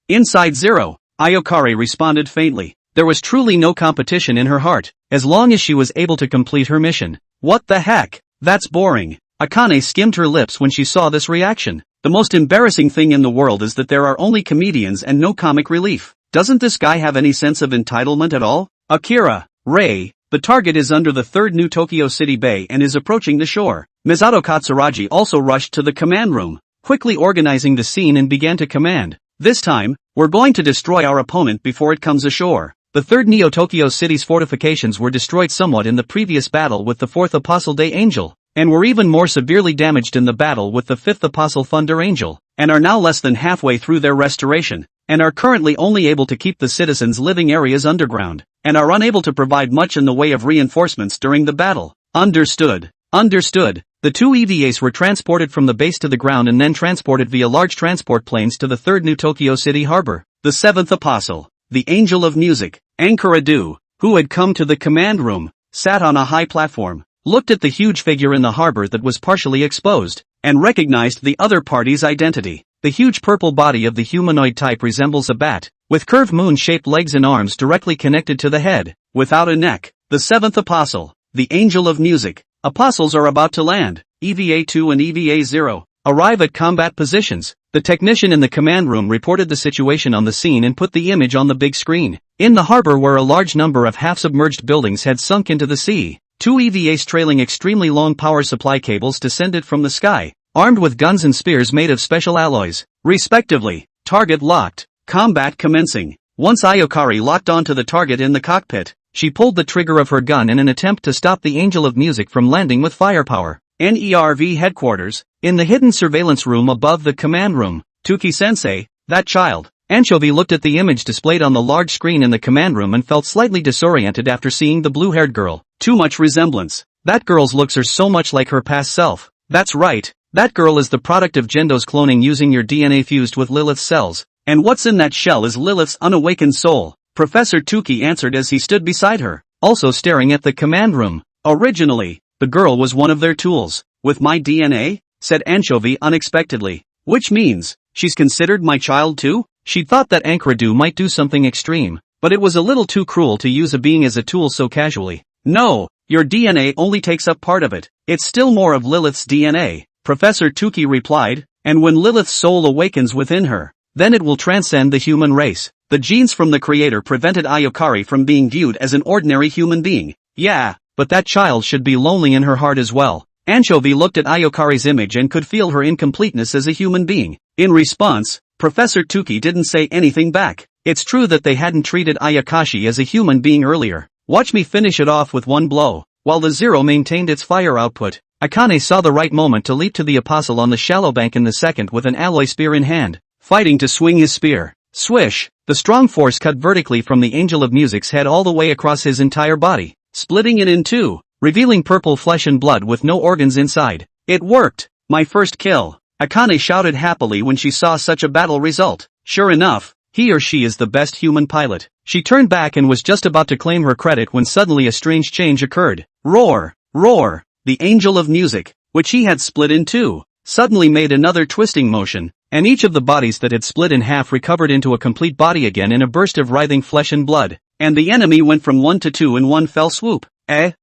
Inside zero, Ayakari responded faintly. There was truly no competition in her heart, as long as she was able to complete her mission. What the heck? That's boring. Akane skimmed her lips when she saw this reaction. The most embarrassing thing in the world is that there are only comedians and no comic relief. Doesn't this guy have any sense of entitlement at all? Akira, Ray, The target is under the third New Tokyo City Bay and is approaching the shore. Misato Katsuragi also rushed to the command room, quickly organizing the scene and began to command. This time, we're going to destroy our opponent before it comes ashore. The third Neo Tokyo City's fortifications were destroyed somewhat in the previous battle with the fourth Apostle Day Angel, and were even more severely damaged in the battle with the fifth Apostle Thunder Angel, and are now less than halfway through their restoration, and are currently only able to keep the citizens' living areas underground, and are unable to provide much in the way of reinforcements during the battle. Understood. Understood. The two EVAs were transported from the base to the ground and then transported via large transport planes to the third New Tokyo City harbor. The seventh Apostle, the Angel of Music, Enkuradu, who had come to the command room, sat on a high platform, looked at the huge figure in the harbor that was partially exposed, and recognized the other party's identity. The huge purple body of the humanoid type resembles a bat, with curved moon-shaped legs and arms directly connected to the head, without a neck. The seventh Apostle, the Angel of Music. Apostles are about to land. EVA 2 and EVA 0 arrive at combat positions. The technician in the command room reported the situation on the scene and put the image on the big screen. In the harbor where a large number of half-submerged buildings had sunk into the sea, two EVAs trailing extremely long power supply cables descended from the sky, armed with guns and spears made of special alloys, respectively. Target locked. Combat commencing. Once Ayokari locked onto the target in the cockpit, she pulled the trigger of her gun in an attempt to stop the Angel of Music from landing with firepower. NERV headquarters, in the hidden surveillance room above the command room. Tuki-sensei, that child. Anchovy looked at the image displayed on the large screen in the command room and felt slightly disoriented after seeing the blue-haired girl. Too much resemblance. That girl's looks are so much like her past self. That's right, that girl is the product of Gendo's cloning using your DNA fused with Lilith's cells. And what's in that shell is Lilith's unawakened soul. Professor Tuki answered as he stood beside her, also staring at the command room. Originally, the girl was one of their tools. With my DNA? Said Anchovy unexpectedly. Which means, she's considered my child too? She thought that Enkuradu might do something extreme, but it was a little too cruel to use a being as a tool so casually. No, your DNA only takes up part of it. It's still more of Lilith's DNA, Professor Tuki replied, and when Lilith's soul awakens within her, then it will transcend the human race. The genes from the creator prevented Ayokari from being viewed as an ordinary human being. Yeah, but that child should be lonely in her heart as well. Anchovy looked at Ayokari's image and could feel her incompleteness as a human being. In response, Professor Tuki didn't say anything back. It's true that they hadn't treated Ayakashi as a human being earlier. Watch me finish it off with one blow. While the Zero maintained its fire output, Akane saw the right moment to leap to the apostle on the shallow bank in the second with an alloy spear in hand, fighting to swing his spear. Swish! The strong force cut vertically from the Angel of Music's head all the way across his entire body, splitting it in two, revealing purple flesh and blood with no organs inside. It worked! My first kill! Akane shouted happily when she saw such a battle result. Sure enough, he or she is the best human pilot. She turned back and was just about to claim her credit when suddenly a strange change occurred. Roar! Roar! The Angel of Music, which he had split in two, suddenly made another twisting motion, and each of the bodies that had split in half recovered into a complete body again in a burst of writhing flesh and blood, and the enemy went from 1 to 2 in one fell swoop. The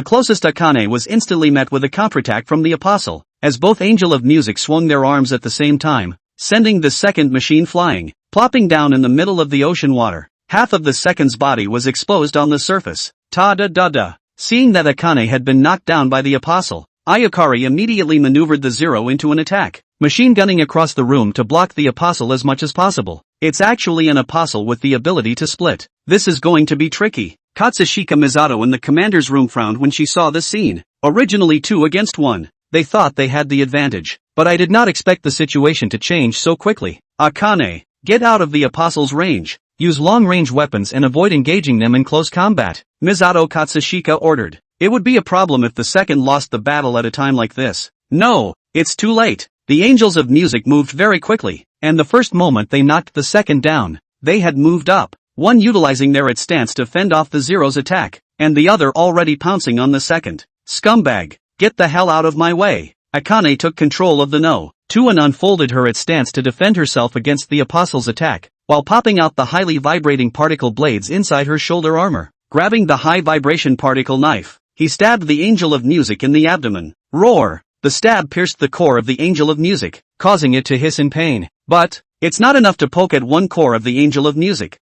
closest Akane was instantly met with a counterattack from the apostle, as both Angel of Music swung their arms at the same time, sending the second machine flying, plopping down in the middle of the ocean water. Half of the second's body was exposed on the surface. Ta-da-da-da. Seeing that Akane had been knocked down by the apostle, Ayokari immediately maneuvered the Zero into an attack, machine gunning across the room to block the apostle as much as possible. It's actually an apostle with the ability to split. This is going to be tricky. Katsushika Misato in the commander's room frowned when she saw this scene. Originally 2 against 1. They thought they had the advantage, but I did not expect the situation to change so quickly. Akane, get out of the apostle's range. Use long-range weapons and avoid engaging them in close combat, Misato Katsushika ordered. It would be a problem if the second lost the battle at a time like this. No, it's too late. The Angels of Music moved very quickly, and the first moment they knocked the second down, they had moved up, one utilizing their its stance to fend off the Zero's attack, and the other already pouncing on the second. Scumbag, get the hell out of my way. Akane took control of the No. 2 and unfolded her its stance to defend herself against the apostle's attack, while popping out the highly vibrating particle blades inside her shoulder armor. Grabbing the high vibration particle knife, he stabbed the Angel of Music in the abdomen. Roar! The stab pierced the core of the Angel of Music, causing it to hiss in pain. But, it's not enough to poke at one core of the Angel of Music.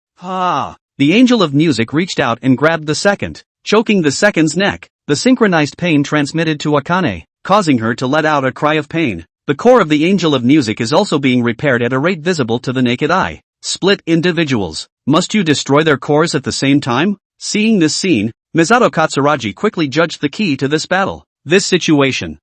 The Angel of Music reached out and grabbed the second. choking the second's neck. The synchronized pain transmitted to Akane, causing her to let out a cry of pain. The core of the Angel of Music is also being repaired at a rate visible to the naked eye. Split individuals. Must you destroy their cores at the same time? Seeing this scene, Misato Katsuragi quickly judged the key to this battle. This situation.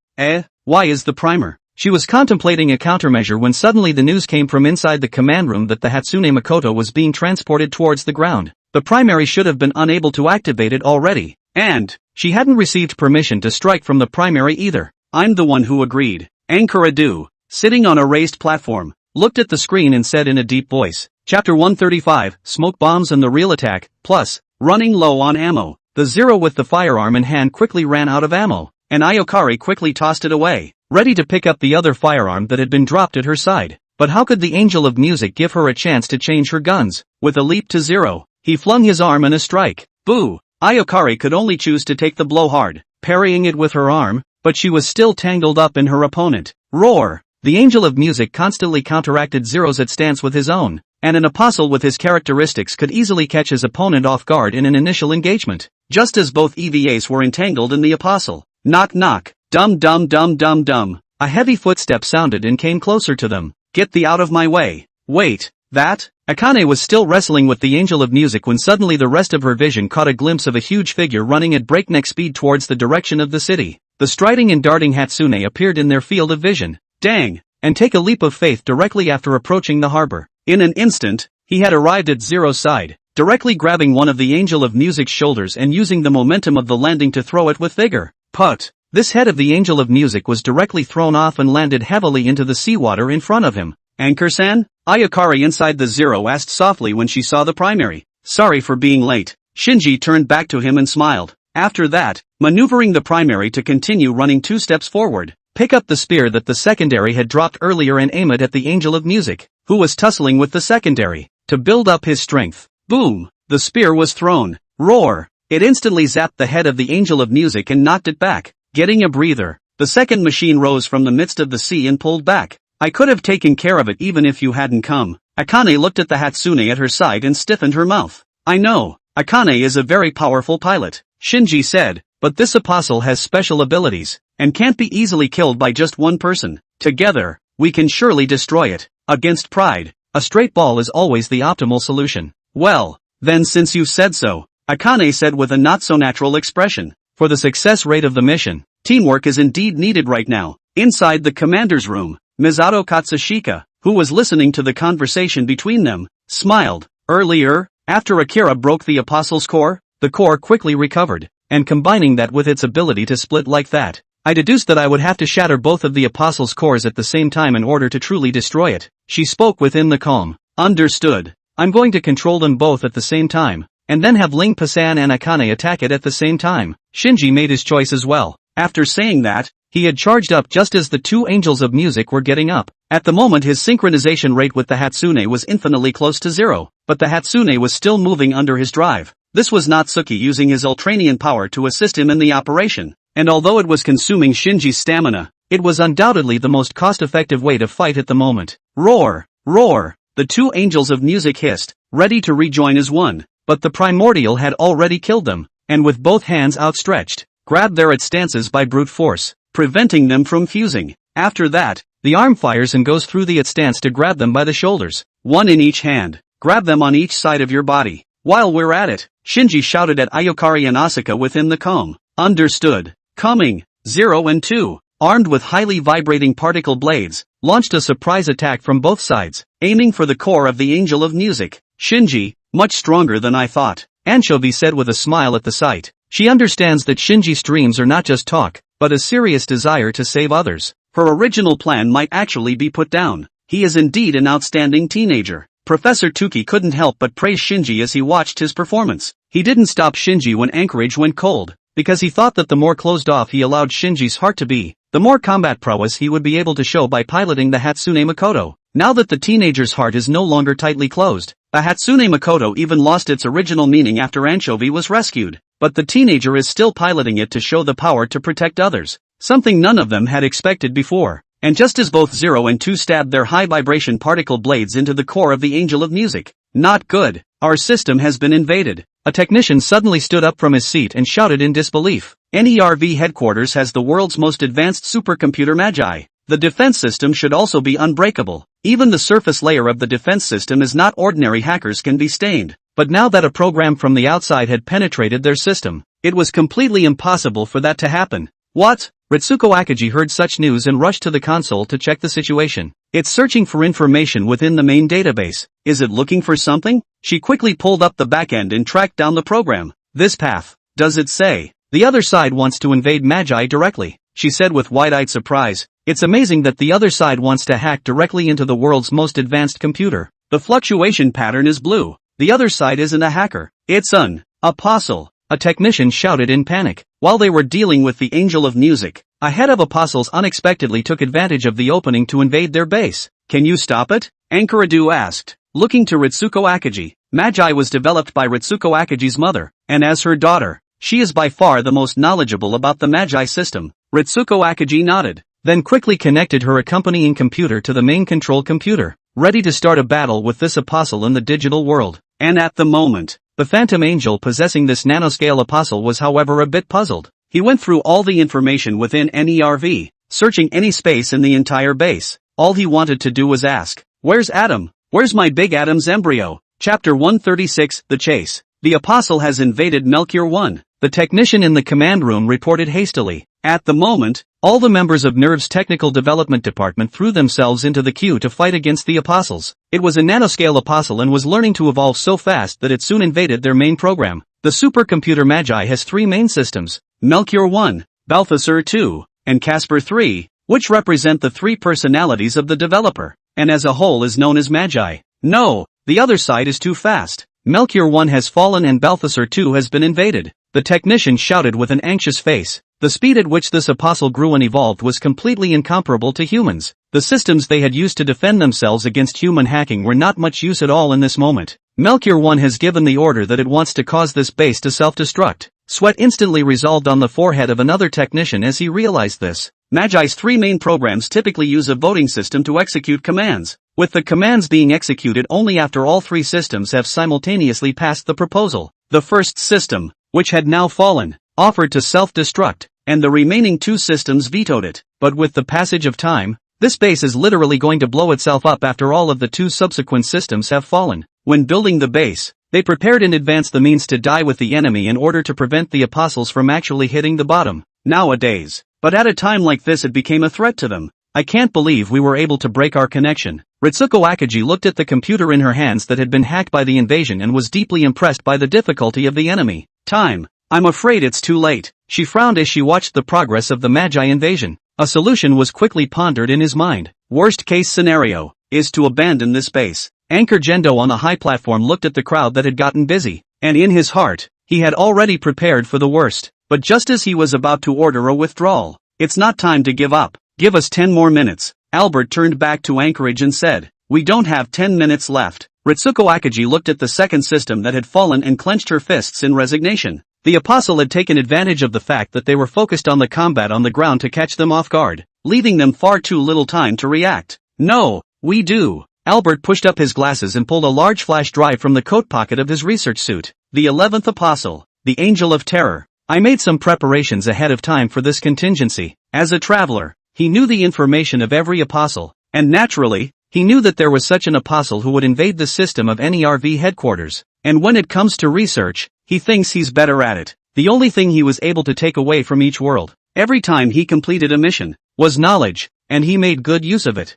Why is the primer? She was contemplating a countermeasure when suddenly the news came from inside the command room that the Hatsune Mikoto was being transported towards the ground. The primary should have been unable to activate it already. And she hadn't received permission to strike from the primary either. I'm the one who agreed. Ankaradu, sitting on a raised platform, looked at the screen and said in a deep voice, Chapter 135, Smoke Bombs and the Real Attack, plus, running low on ammo. The Zero with the firearm in hand quickly ran out of ammo, and Ayokari quickly tossed it away, ready to pick up the other firearm that had been dropped at her side. But how could the Angel of Music give her a chance to change her guns? With a leap to Zero, he flung his arm in a strike. Boo! Ayokari could only choose to take the blow hard, parrying it with her arm, but she was still tangled up in her opponent. Roar! The Angel of Music constantly counteracted Zero's stance with his own, and an apostle with his characteristics could easily catch his opponent off guard in an initial engagement, just as both EVAs were entangled in the apostle. Knock knock, dum dum dum dum dum. A heavy footstep sounded and came closer to them. Get thee out of my way. Wait, that? Akane was still wrestling with the Angel of Music when suddenly the rest of her vision caught a glimpse of a huge figure running at breakneck speed towards the direction of the city. The striding and darting Hatsune appeared in their field of vision. Dang! And take a leap of faith directly after approaching the harbor. In an instant, he had arrived at Zero's side, directly grabbing one of the Angel of Music's shoulders and using the momentum of the landing to throw it with vigor. Put! This head of the Angel of Music was directly thrown off and landed heavily into the seawater in front of him. Anchor-san? Ayokari inside the Zero asked softly when she saw the primary. Sorry for being late. Shinji turned back to him and smiled. After that, maneuvering the primary to continue running 2 steps forward, pick up the spear that the secondary had dropped earlier and aim it at the Angel of Music, who was tussling with the secondary, to build up his strength. Boom! The spear was thrown. Roar! It instantly zapped the head of the Angel of Music and knocked it back. Getting a breather, the second machine rose from the midst of the sea and pulled back. I could have taken care of it even if you hadn't come. Akane looked at the Hatsune at her side and stiffened her mouth. I know, Akane is a very powerful pilot, Shinji said, but this apostle has special abilities, and can't be easily killed by just one person. Together, we can surely destroy it. Against pride, a straight ball is always the optimal solution. Well, then since you've said so, Akane said with a not-so-natural expression. For the success rate of the mission, teamwork is indeed needed right now. Inside the commander's room, Misato Katsushika, who was listening to the conversation between them, smiled. Earlier, after Akira broke the apostle's core, the core quickly recovered, and combining that with its ability to split like that, I deduced that I would have to shatter both of the apostle's cores at the same time in order to truly destroy it. She spoke within the calm. Understood. I'm going to control them both at the same time, and then have Ling Pasan and Akane attack it at the same time. Shinji made his choice as well. After saying that, he had charged up just as the 2 Angels of Music were getting up. At the moment his synchronization rate with the Hatsune was infinitely close to 0, but the Hatsune was still moving under his drive. This was Natsuki using his Ultranian power to assist him in the operation, and although it was consuming Shinji's stamina, it was undoubtedly the most cost-effective way to fight at the moment. Roar! Roar! The 2 Angels of Music hissed, ready to rejoin as one. But the primordial had already killed them, and with both hands outstretched, grabbed their stances by brute force, preventing them from fusing. After that, the arm fires and goes through the stance to grab them by the shoulders, one in each hand. Grab them on each side of your body. While we're at it, Shinji shouted at Ayokari and Asuka within the calm. Understood. Coming. 0 and 2, armed with highly vibrating particle blades, launched a surprise attack from both sides, aiming for the core of the Angel of Music. Shinji, much stronger than I thought, Anchovy said with a smile at the sight. She understands that Shinji's dreams are not just talk, but a serious desire to save others. Her original plan might actually be put down. He is indeed an outstanding teenager. Professor Tuki couldn't help but praise Shinji as he watched his performance. He didn't stop Shinji when Anchorage went cold, because he thought that the more closed off he allowed Shinji's heart to be, the more combat prowess he would be able to show by piloting the Hatsune Mikoto. Now that the teenager's heart is no longer tightly closed, the Hatsune Mikoto even lost its original meaning after Anchovy was rescued, but the teenager is still piloting it to show the power to protect others, something none of them had expected before. And just as both 0 and 2 stabbed their high-vibration particle blades into the core of the Angel of Music, not good, our system has been invaded. A technician suddenly stood up from his seat and shouted in disbelief. NERV headquarters has the world's most advanced supercomputer Magi. The defense system should also be unbreakable. Even the surface layer of the defense system is not ordinary hackers can be stained. But now that a program from the outside had penetrated their system, it was completely impossible for that to happen. What? Ritsuko Akagi heard such news and rushed to the console to check the situation. It's searching for information within the main database. Is it looking for something? She quickly pulled up the backend and tracked down the program. This path. Does it say? The other side wants to invade Magi directly, she said with wide-eyed surprise. It's amazing that the other side wants to hack directly into the world's most advanced computer. The fluctuation pattern is blue. The other side isn't a hacker. It's an apostle. A technician shouted in panic. While they were dealing with the Angel of Music, a head of apostles unexpectedly took advantage of the opening to invade their base. Can you stop it? Ankaradu asked, looking to Ritsuko Akagi. Magi was developed by Ritsuko Akagi's mother, and as her daughter, she is by far the most knowledgeable about the Magi system. Ritsuko Akagi nodded, then quickly connected her accompanying computer to the main control computer, ready to start a battle with this apostle in the digital world. And at the moment, the Phantom Angel possessing this nanoscale apostle was however a bit puzzled. He went through all the information within NERV, searching any space in the entire base. All he wanted to do was ask, "Where's Adam? Where's my big Adam's embryo?" Chapter 136, The Chase. The apostle has invaded Melchior 1. The technician in the command room reported hastily. At the moment, all the members of NERV's technical development department threw themselves into the queue to fight against the apostles. It was a nanoscale apostle and was learning to evolve so fast that it soon invaded their main program. The supercomputer Magi has three main systems, Melchior 1, Balthasar 2, and Casper 3, which represent the three personalities of the developer, and as a whole is known as Magi. No, the other side is too fast. Melchior 1 has fallen and Balthasar 2 has been invaded. The technician shouted with an anxious face. The speed at which this apostle grew and evolved was completely incomparable to humans. The systems they had used to defend themselves against human hacking were not much use at all in this moment. Melchior 1 has given the order that it wants to cause this base to self-destruct. Sweat instantly resolved on the forehead of another technician as he realized this. Magi's three main programs typically use a voting system to execute commands, with the commands being executed only after all three systems have simultaneously passed the proposal. The first system, which had now fallen, offered to self-destruct, and the remaining two systems vetoed it. But with the passage of time, this base is literally going to blow itself up after all of the two subsequent systems have fallen. When building the base, they prepared in advance the means to die with the enemy in order to prevent the apostles from actually hitting the bottom. Nowadays, but at a time like this it became a threat to them. I can't believe we were able to break our connection. Ritsuko Akagi looked at the computer in her hands that had been hacked by the invasion and was deeply impressed by the difficulty of the enemy. Time. I'm afraid it's too late. She frowned as she watched the progress of the Magi invasion. A solution was quickly pondered in his mind. Worst case scenario is to abandon this base. Anchor Gendo on the high platform looked at the crowd that had gotten busy, and in his heart, he had already prepared for the worst. But just as he was about to order a withdrawal, it's not time to give up. Give us 10 more minutes. Albert turned back to Anchorage and said, we don't have 10 minutes left. Ritsuko Akagi looked at the second system that had fallen and clenched her fists in resignation. The apostle had taken advantage of the fact that they were focused on the combat on the ground to catch them off guard, leaving them far too little time to react. No, we do. Albert pushed up his glasses and pulled a large flash drive from the coat pocket of his research suit. The 11th apostle, the Angel of Terror. I made some preparations ahead of time for this contingency. As a traveler, he knew the information of every apostle, and naturally, he knew that there was such an apostle who would invade the system of NERV headquarters. And when it comes to research, he thinks he's better at it. The only thing he was able to take away from each world, every time he completed a mission, was knowledge, and he made good use of it.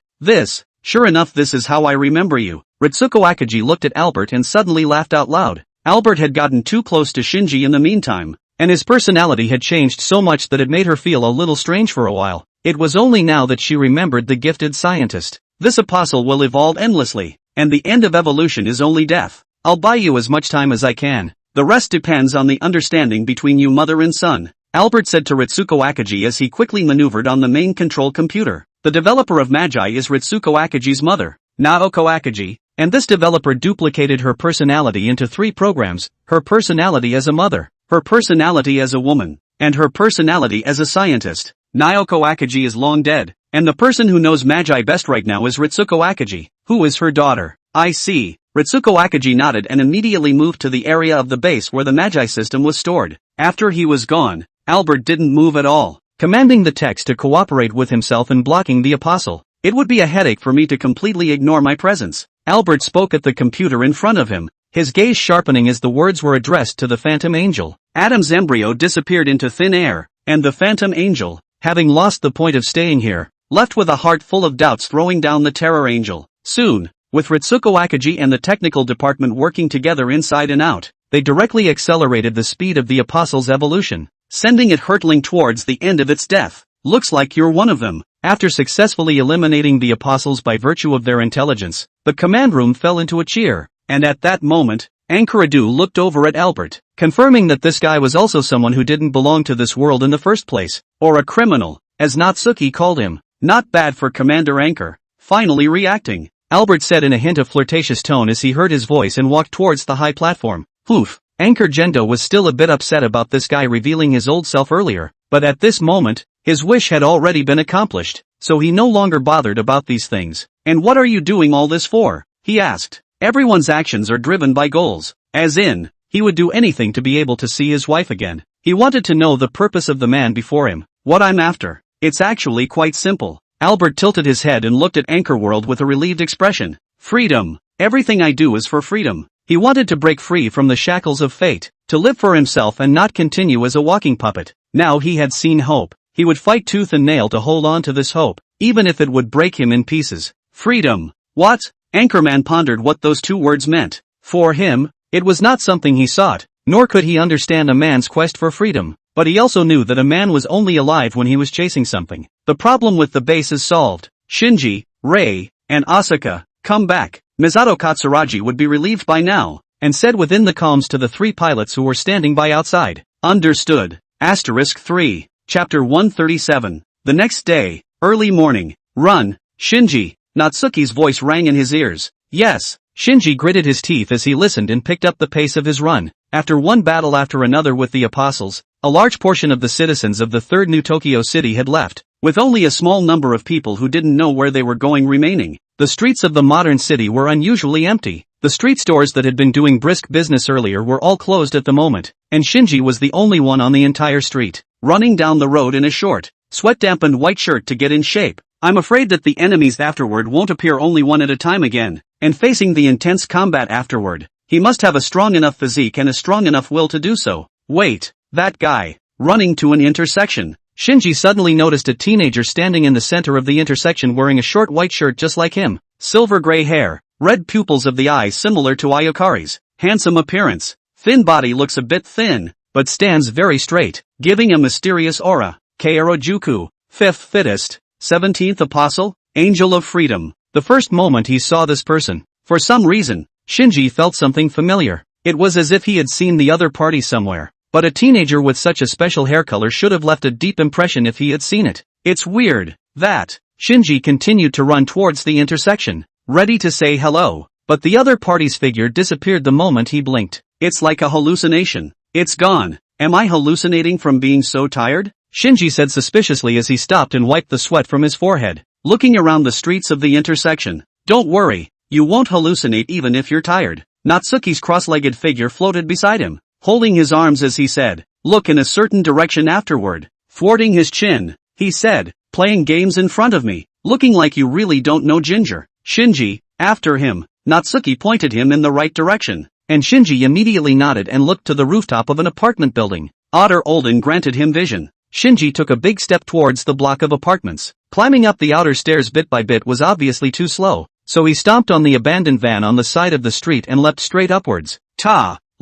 Sure enough, this is how I remember you. Ritsuko Akagi looked at Albert and suddenly laughed out loud. Albert had gotten too close to Shinji in the meantime, and his personality had changed so much that it made her feel a little strange for a while. It was only now that she remembered the gifted scientist. This apostle will evolve endlessly, and the end of evolution is only death. I'll buy you as much time as I can. The rest depends on the understanding between you mother and son, Albert said to Ritsuko Akagi as he quickly maneuvered on the main control computer. The developer of Magi is Ritsuko Akagi's mother, Naoko Akagi, and this developer duplicated her personality into 3 programs, her personality as a mother, her personality as a woman, and her personality as a scientist. Naoko Akagi is long dead, and the person who knows Magi best right now is Ritsuko Akagi, who is her daughter. I see. Ritsuko Akaji nodded and immediately moved to the area of the base where the Magi system was stored. After he was gone, Albert didn't move at all, commanding the text to cooperate with himself in blocking the apostle. It would be a headache for me to completely ignore my presence. Albert spoke at the computer in front of him, his gaze sharpening as the words were addressed to the Phantom Angel. Adam's embryo disappeared into thin air, and the Phantom Angel, having lost the point of staying here, left with a heart full of doubts throwing down the Terror Angel. Soon, with Ritsuko Akaji and the technical department working together inside and out, they directly accelerated the speed of the apostle's evolution, sending it hurtling towards the end of its death. Looks like you're one of them. After successfully eliminating the apostles by virtue of their intelligence, the command room fell into a cheer, and at that moment, Ankaradu looked over at Albert, confirming that this guy was also someone who didn't belong to this world in the first place, or a criminal, as Natsuki called him. Not bad for Commander Anchor, finally reacting, Albert said in a hint of flirtatious tone as he heard his voice and walked towards the high platform. Oof. Anchor Gendo was still a bit upset about this guy revealing his old self earlier, but at this moment, his wish had already been accomplished, so he no longer bothered about these things. And what are you doing all this for? He asked. Everyone's actions are driven by goals, as in, he would do anything to be able to see his wife again. He wanted to know the purpose of the man before him. What I'm after. It's actually quite simple. Albert tilted his head and looked at Anchor World with a relieved expression. Freedom. Everything I do is for freedom. He wanted to break free from the shackles of fate, to live for himself and not continue as a walking puppet. Now he had seen hope. He would fight tooth and nail to hold on to this hope, even if it would break him in pieces. Freedom. What? Anchorman pondered what those two words meant. For him, it was not something he sought, nor could he understand a man's quest for freedom, but he also knew that a man was only alive when he was chasing something. The problem with the base is solved. Shinji, Rei, and Asaka, come back. Misato Katsuragi would be relieved by now, and said within the comms to the three pilots who were standing by outside. Understood. Asterisk 3. Chapter 137. The next day, early morning. Run, Shinji. Natsuki's voice rang in his ears. Yes. Shinji gritted his teeth as he listened and picked up the pace of his run. After one battle after another with the apostles, a large portion of the citizens of the third New Tokyo City had left, with only a small number of people who didn't know where they were going remaining. The streets of the modern city were unusually empty. The street stores that had been doing brisk business earlier were all closed at the moment, and Shinji was the only one on the entire street, running down the road in a short, sweat-dampened white shirt to get in shape. I'm afraid that the enemies afterward won't appear only one at a time again, and facing the intense combat afterward, he must have a strong enough physique and a strong enough will to do so. Wait, that guy, running to an intersection. Shinji suddenly noticed a teenager standing in the center of the intersection wearing a short white shirt just like him, silver gray hair, red pupils of the eyes similar to Ayakari's, handsome appearance, thin body looks a bit thin, but stands very straight, giving a mysterious aura. Kaorujuku, 5th fittest, 17th apostle, angel of freedom. The first moment he saw this person, for some reason, Shinji felt something familiar. It was as if he had seen the other party somewhere. But a teenager with such a special hair color should have left a deep impression if he had seen it. It's weird that Shinji continued to run towards the intersection, ready to say hello, but the other party's figure disappeared the moment he blinked. It's like a hallucination. It's gone. Am I hallucinating from being so tired? Shinji said suspiciously as he stopped and wiped the sweat from his forehead, looking around the streets of the intersection. Don't worry, you won't hallucinate even if you're tired. Natsuki's cross-legged figure floated beside him, holding his arms as he said, look in a certain direction afterward. Thwarting his chin, he said, playing games in front of me, looking like you really don't know Ginger. Shinji, after him. Natsuki pointed him in the right direction, and Shinji immediately nodded and looked to the rooftop of an apartment building. Otter Olden granted him vision. Shinji took a big step towards the block of apartments. Climbing up the outer stairs bit by bit was obviously too slow, so he stomped on the abandoned van on the side of the street and leapt straight upwards.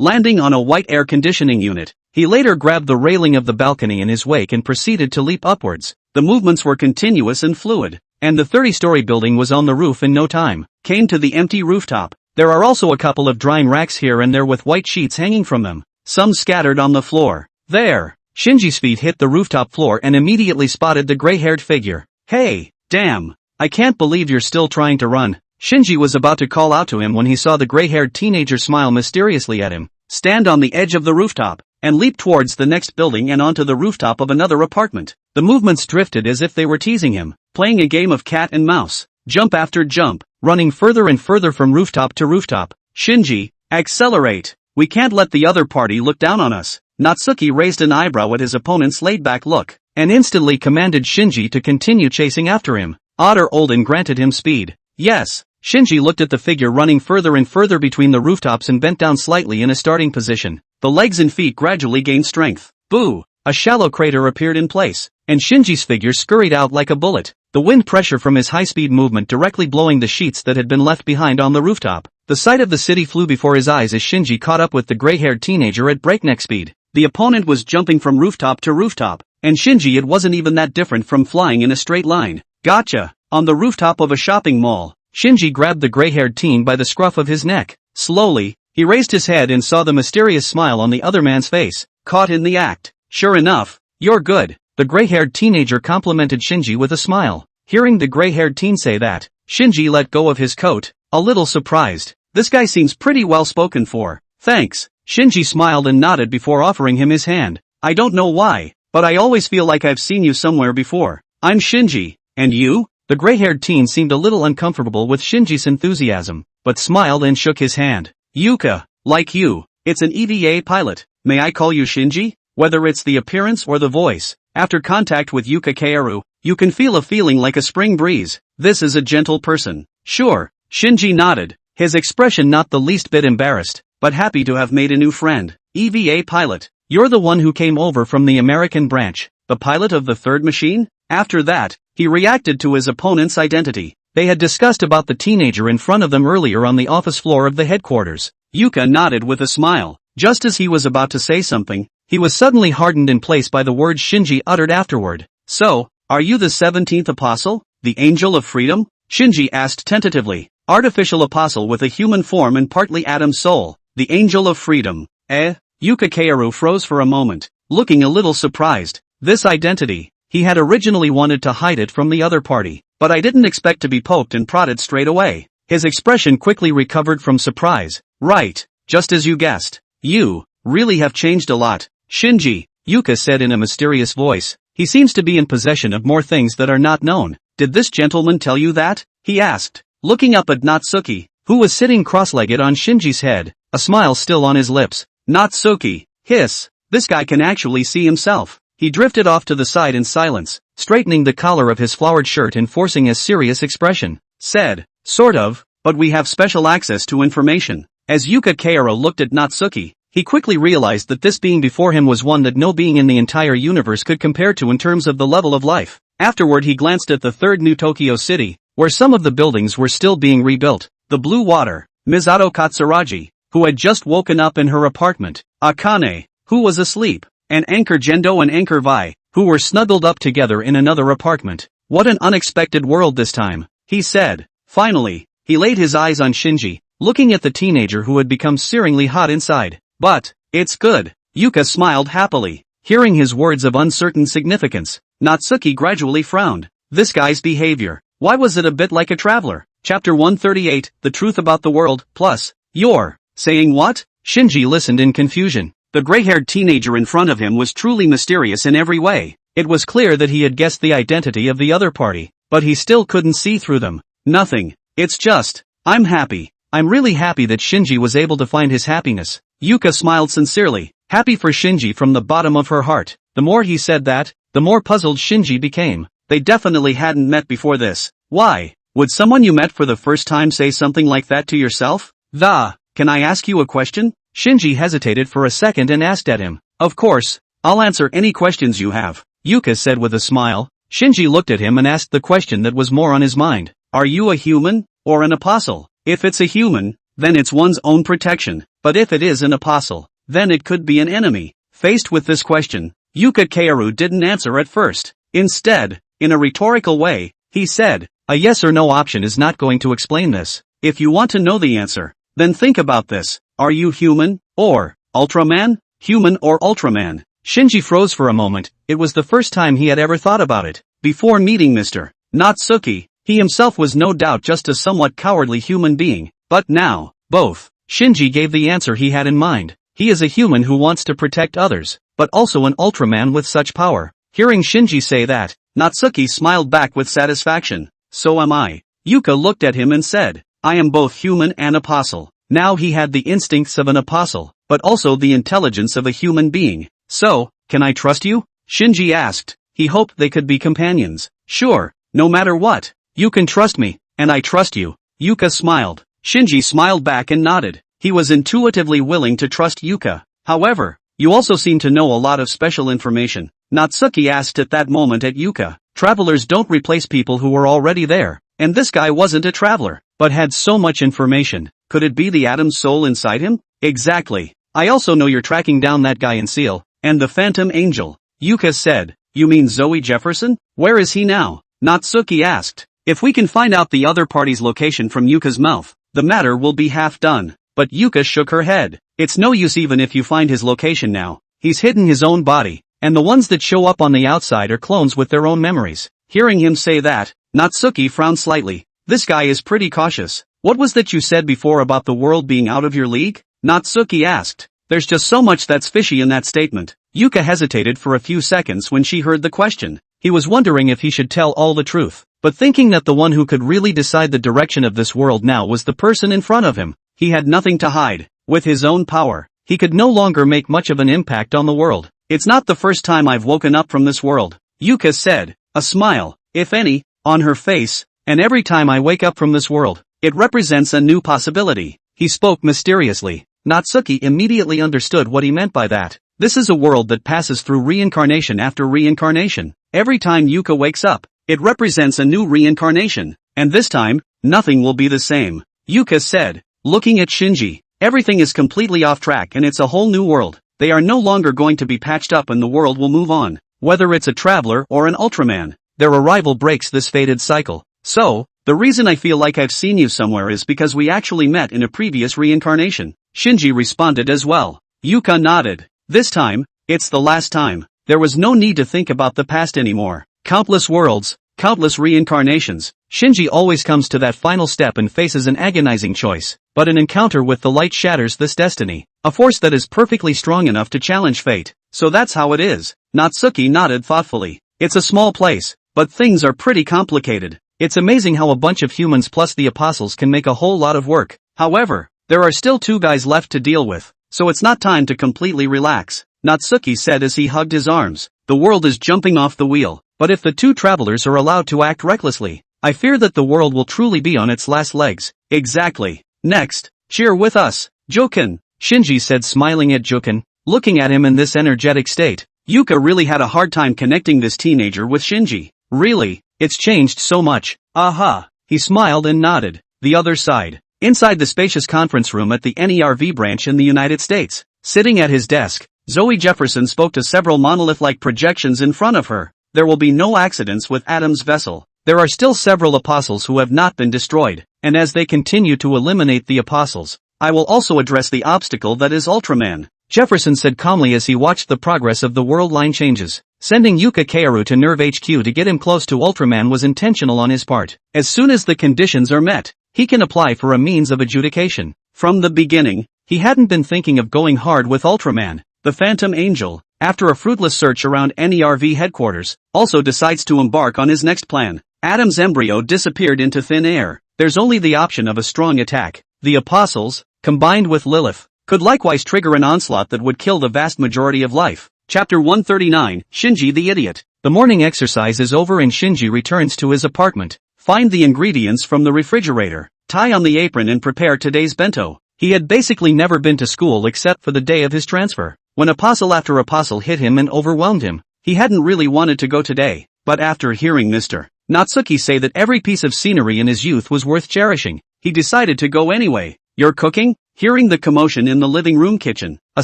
Landing on a white air conditioning unit. He later grabbed the railing of the balcony in his wake and proceeded to leap upwards. The movements were continuous and fluid, and the 30-story building was on the roof in no time. Came to the empty rooftop. There are also a couple of drying racks here and there with white sheets hanging from them, some scattered on the floor. There. Shinji's feet hit the rooftop floor and immediately spotted the gray-haired figure. Hey, damn, I can't believe you're still trying to run. Shinji was about to call out to him when he saw the gray-haired teenager smile mysteriously at him, stand on the edge of the rooftop, and leap towards the next building and onto the rooftop of another apartment. The movements drifted as if they were teasing him, playing a game of cat and mouse, jump after jump, running further and further from rooftop to rooftop. Shinji, accelerate. We can't let the other party look down on us. Natsuki raised an eyebrow at his opponent's laid-back look, and instantly commanded Shinji to continue chasing after him. Otter Olden granted him speed. Yes. Shinji looked at the figure running further and further between the rooftops and bent down slightly in a starting position. The legs and feet gradually gained strength. Boo! A shallow crater appeared in place, and Shinji's figure scurried out like a bullet, the wind pressure from his high-speed movement directly blowing the sheets that had been left behind on the rooftop. The sight of the city flew before his eyes as Shinji caught up with the gray-haired teenager at breakneck speed. The opponent was jumping from rooftop to rooftop, and Shinji it wasn't even that different from flying in a straight line. Gotcha! On the rooftop of a shopping mall, Shinji grabbed the gray-haired teen by the scruff of his neck. Slowly, he raised his head and saw the mysterious smile on the other man's face. Caught in the act. Sure enough, you're good. The gray-haired teenager complimented Shinji with a smile. Hearing the gray-haired teen say that, Shinji let go of his coat, a little surprised. This guy seems pretty well spoken for. Thanks. Shinji smiled and nodded before offering him his hand. I don't know why, but I always feel like I've seen you somewhere before. I'm Shinji. And you? The gray-haired teen seemed a little uncomfortable with Shinji's enthusiasm, but smiled and shook his hand. Yuka, like you, it's an EVA pilot. May I call you Shinji? Whether it's the appearance or the voice, after contact with Yuka Kaoru, you can feel a feeling like a spring breeze. This is a gentle person. Sure, Shinji nodded, his expression not the least bit embarrassed, but happy to have made a new friend. EVA pilot, you're the one who came over from the American branch, the pilot of the third machine? After that, he reacted to his opponent's identity. They had discussed about the teenager in front of them earlier on the office floor of the headquarters. Yuka nodded with a smile. Just as he was about to say something, he was suddenly hardened in place by the words Shinji uttered afterward. So, are you the 17th apostle? The angel of freedom? Shinji asked tentatively. Artificial apostle with a human form and partly Adam's soul. The angel of freedom. Yuka Kaoru froze for a moment, looking a little surprised. This identity, he had originally wanted to hide it from the other party, but I didn't expect to be poked and prodded straight away. His expression quickly recovered from surprise. Right, just as you guessed. You really have changed a lot, Shinji, Yuka said in a mysterious voice. He seems to be in possession of more things that are not known. Did this gentleman tell you that? He asked, looking up at Natsuki, who was sitting cross-legged on Shinji's head, a smile still on his lips. Natsuki, hiss, this guy can actually see himself. He drifted off to the side in silence, straightening the collar of his flowered shirt and forcing a serious expression. Said, sort of, but we have special access to information. As Yuka Kaoru looked at Natsuki, he quickly realized that this being before him was one that no being in the entire universe could compare to in terms of the level of life. Afterward he glanced at the third New Tokyo city, where some of the buildings were still being rebuilt. The Blue Water, Misato Katsuragi, who had just woken up in her apartment, Akane, who was asleep, and Anchor Gendo and Anchor Vi, who were snuggled up together in another apartment. What an unexpected world this time, he said. Finally, he laid his eyes on Shinji, looking at the teenager who had become searingly hot inside. But, it's good. Yuka smiled happily, hearing his words of uncertain significance. Natsuki gradually frowned. This guy's behavior, why was it a bit like a traveler? Chapter 138, The Truth About the World, plus, you're saying what? Shinji listened in confusion. The gray-haired teenager in front of him was truly mysterious in every way. It was clear that he had guessed the identity of the other party, but he still couldn't see through them. Nothing. It's just, I'm happy. I'm really happy that Shinji was able to find his happiness. Yuka smiled sincerely, happy for Shinji from the bottom of her heart. The more he said that, the more puzzled Shinji became. They definitely hadn't met before this. Why? Would someone you met for the first time say something like that to yourself? Can I ask you a question? Shinji hesitated for a second and asked at him. Of course, I'll answer any questions you have, Yuka said with a smile. Shinji looked at him and asked the question that was more on his mind. Are you a human, or an apostle? If it's a human, then it's one's own protection, but if it is an apostle, then it could be an enemy. Faced with this question, Yuka Kaoru didn't answer at first. Instead, in a rhetorical way, he said, a yes or no option is not going to explain this. If you want to know the answer, then think about this. Are you human, or Ultraman? Human or Ultraman? Shinji froze for a moment. It was the first time he had ever thought about it. Before meeting Mr. Natsuki, he himself was no doubt just a somewhat cowardly human being, but now, both. Shinji gave the answer he had in mind. He is a human who wants to protect others, but also an Ultraman with such power. Hearing Shinji say that, Natsuki smiled back with satisfaction. So am I. Yuka looked at him and said, I am both human and apostle. Now he had the instincts of an apostle, but also the intelligence of a human being. So, can I trust you? Shinji asked. He hoped they could be companions. Sure, no matter what. You can trust me, and I trust you. Yuka smiled. Shinji smiled back and nodded. He was intuitively willing to trust Yuka. However, you also seem to know a lot of special information. Natsuki asked at that moment at Yuka. Travelers don't replace people who were already there, and this guy wasn't a traveler, but had so much information. Could it be the Atom soul inside him? Exactly. I also know you're tracking down that guy in Seal, and the Phantom Angel. Yuka said. You mean Zoe Jefferson? Where is he now? Natsuki asked. If we can find out the other party's location from Yuka's mouth, the matter will be half done. But Yuka shook her head. It's no use even if you find his location now. He's hidden his own body, and the ones that show up on the outside are clones with their own memories. Hearing him say that, Natsuki frowned slightly. This guy is pretty cautious. What was that you said before about the world being out of your league? Natsuki asked. There's just so much that's fishy in that statement. Yuka hesitated for a few seconds when she heard the question. He was wondering if he should tell all the truth, but thinking that the one who could really decide the direction of this world now was the person in front of him, he had nothing to hide. With his own power, he could no longer make much of an impact on the world. It's not the first time I've woken up from this world, Yuka said, a smile, if any, on her face, and every time I wake up from this world, it represents a new possibility. He spoke mysteriously. Natsuki immediately understood what he meant by that. This is a world that passes through reincarnation after reincarnation. Every time Yuka wakes up, it represents a new reincarnation, and this time, nothing will be the same. Yuka said, looking at Shinji, everything is completely off track and it's a whole new world. They are no longer going to be patched up and the world will move on. Whether it's a traveler or an Ultraman, their arrival breaks this fated cycle. So, the reason I feel like I've seen you somewhere is because we actually met in a previous reincarnation. Shinji responded as well. Yuka nodded. This time, it's the last time. There was no need to think about the past anymore. Countless worlds, countless reincarnations. Shinji always comes to that final step and faces an agonizing choice. But an encounter with the light shatters this destiny. A force that is perfectly strong enough to challenge fate. So that's how it is. Natsuki nodded thoughtfully. It's a small place, but things are pretty complicated. It's amazing how a bunch of humans plus the apostles can make a whole lot of work. However, there are still 2 guys left to deal with, so it's not time to completely relax, Natsuki said as he hugged his arms. The world is jumping off the wheel, but if the 2 travelers are allowed to act recklessly, I fear that the world will truly be on its last legs. Exactly. Next, cheer with us, Joken, Shinji said smiling at Joken, looking at him in this energetic state. Yuka really had a hard time connecting this teenager with Shinji. Really, it's changed so much. Aha. He smiled and nodded. The other side. Inside the spacious conference room at the NERV branch in the United States, sitting at his desk, Zoe Jefferson spoke to several monolith-like projections in front of her. There will be no accidents with Adam's vessel. There are still several apostles who have not been destroyed, and as they continue to eliminate the apostles, I will also address the obstacle that is Ultraman, Jefferson said calmly as he watched the progress of the world line changes. Sending Yuka Kaoru to Nerve HQ to get him close to Ultraman was intentional on his part. As soon as the conditions are met, he can apply for a means of adjudication. From the beginning, he hadn't been thinking of going hard with Ultraman. The Phantom Angel, after a fruitless search around NERV headquarters, also decides to embark on his next plan. Adam's embryo disappeared into thin air. There's only the option of a strong attack. The Apostles, combined with Lilith, could likewise trigger an onslaught that would kill the vast majority of life. Chapter 139, Shinji the Idiot. The morning exercise is over and Shinji returns to his apartment. Find the ingredients from the refrigerator, tie on the apron and prepare today's bento. He had basically never been to school except for the day of his transfer. When apostle after apostle hit him and overwhelmed him, he hadn't really wanted to go today, but after hearing Mr. Natsuki say that every piece of scenery in his youth was worth cherishing, he decided to go anyway. You're cooking? Hearing the commotion in the living room kitchen, a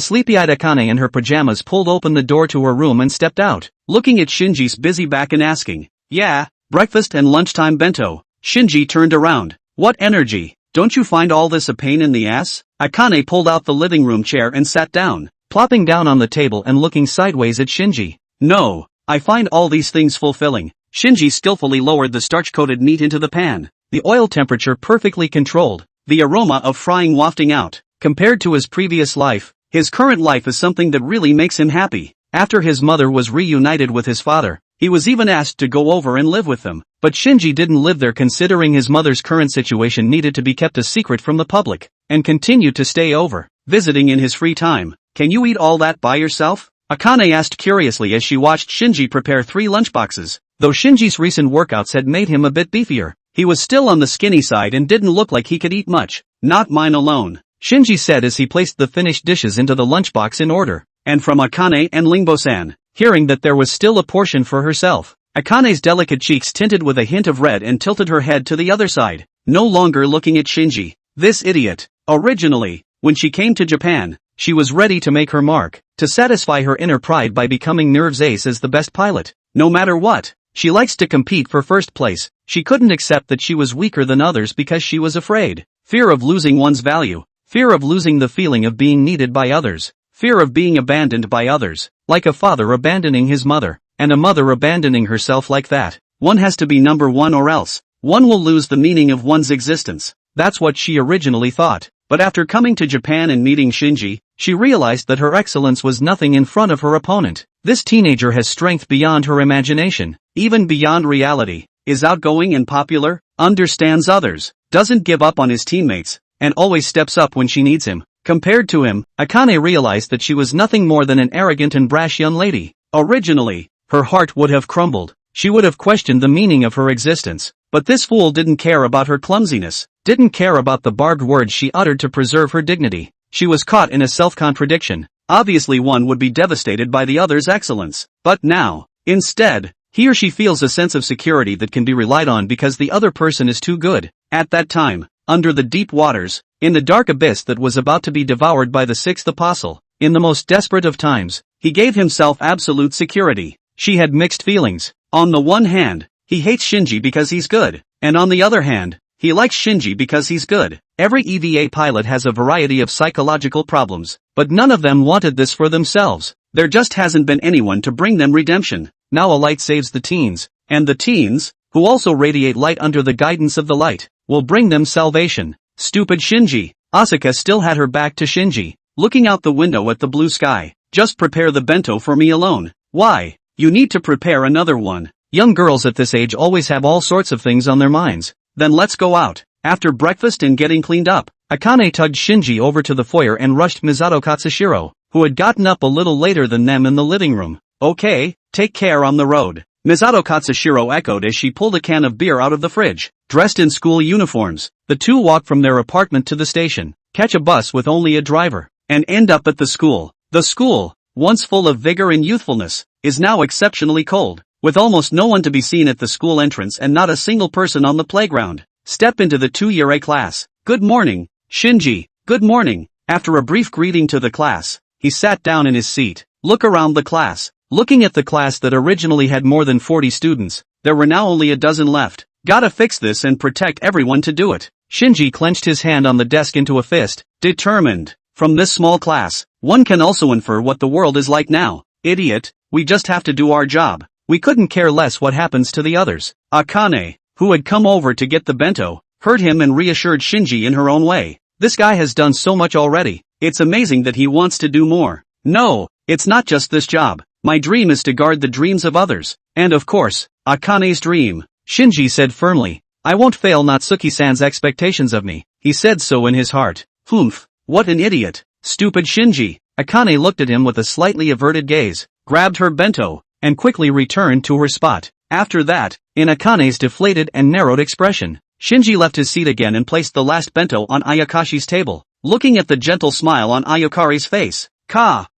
sleepy-eyed Akane in her pajamas pulled open the door to her room and stepped out, looking at Shinji's busy back and asking, "Yeah, breakfast and lunchtime bento." Shinji turned around. "What energy? Don't you find all this a pain in the ass?" Akane pulled out the living room chair and sat down, plopping down on the table and looking sideways at Shinji. "No, I find all these things fulfilling." Shinji skillfully lowered the starch-coated meat into the pan, the oil temperature perfectly controlled, the aroma of frying wafting out. Compared to his previous life, his current life is something that really makes him happy. After his mother was reunited with his father, he was even asked to go over and live with them. But Shinji didn't live there considering his mother's current situation needed to be kept a secret from the public. and continued to stay over, visiting in his free time. "Can you eat all that by yourself?" Akane asked curiously as she watched Shinji prepare 3 lunchboxes. Though Shinji's recent workouts had made him a bit beefier, he was still on the skinny side and didn't look like he could eat much. "Not mine alone," Shinji said as he placed the finished dishes into the lunchbox in order. "And from Akane and Lingbo-san." Hearing that there was still a portion for herself, Akane's delicate cheeks tinted with a hint of red and tilted her head to the other side, no longer looking at Shinji. This idiot. Originally, when she came to Japan, she was ready to make her mark, to satisfy her inner pride by becoming Nerve's ace as the best pilot. No matter what, she likes to compete for first place. She couldn't accept that she was weaker than others because she was afraid. Fear of losing one's value, fear of losing the feeling of being needed by others, fear of being abandoned by others, like a father abandoning his mother, and a mother abandoning herself like that. One has to be number one or else one will lose the meaning of one's existence. That's what she originally thought. But after coming to Japan and meeting Shinji, she realized that her excellence was nothing in front of her opponent. This teenager has strength beyond her imagination, even beyond reality, is outgoing and popular, understands others, doesn't give up on his teammates, and always steps up when she needs him. Compared to him, Akane realized that she was nothing more than an arrogant and brash young lady. Originally, her heart would have crumbled. She would have questioned the meaning of her existence. But this fool didn't care about her clumsiness, didn't care about the barbed words she uttered to preserve her dignity. She was caught in a self-contradiction. Obviously one would be devastated by the other's excellence. But now, instead, he or she feels a sense of security that can be relied on because the other person is too good. At that time, under the deep waters, in the dark abyss that was about to be devoured by the sixth apostle, in the most desperate of times, he gave himself absolute security. She had mixed feelings. On the one hand, he hates Shinji because he's good, and on the other hand, he likes Shinji because he's good. Every EVA pilot has a variety of psychological problems, but none of them wanted this for themselves. There just hasn't been anyone to bring them redemption. Now a light saves the teens, and the teens, who also radiate light under the guidance of the light, will bring them salvation. Stupid Shinji. Asuka still had her back to Shinji, looking out the window at the blue sky. "Just prepare the bento for me alone." "Why? You need to prepare another one." Young girls at this age always have all sorts of things on their minds. "Then let's go out." After breakfast and getting cleaned up, Akane tugged Shinji over to the foyer and rushed Misato Katsushiro, who had gotten up a little later than them in the living room. "Okay, take care on the road." Misato Katsushiro echoed as she pulled a can of beer out of the fridge. Dressed in school uniforms, the two walked from their apartment to the station, catch a bus with only a driver, and end up at the school. The school, once full of vigor and youthfulness, is now exceptionally cold, with almost no one to be seen at the school entrance and not a single person on the playground. Step into the 2-year A class. "Good morning, Shinji." "Good morning." After a brief greeting to the class, he sat down in his seat. Look around the class. Looking at the class that originally had more than 40 students, there were now only a dozen left. Gotta fix this and protect everyone to do it. Shinji clenched his hand on the desk into a fist, determined. From this small class, one can also infer what the world is like now. "Idiot, we just have to do our job. We couldn't care less what happens to the others." Akane, who had come over to get the bento, heard him and reassured Shinji in her own way. "This guy has done so much already. It's amazing that he wants to do more." "No, it's not just this job. My dream is to guard the dreams of others. And of course, Akane's dream," Shinji said firmly. "I won't fail Natsuki-san's expectations of me." He said so in his heart. Humph, what an idiot. Stupid Shinji. Akane looked at him with a slightly averted gaze, grabbed her bento, and quickly returned to her spot. After that, in Akane's deflated and narrowed expression, Shinji left his seat again and placed the last bento on Ayakashi's table, looking at the gentle smile on Ayakari's face.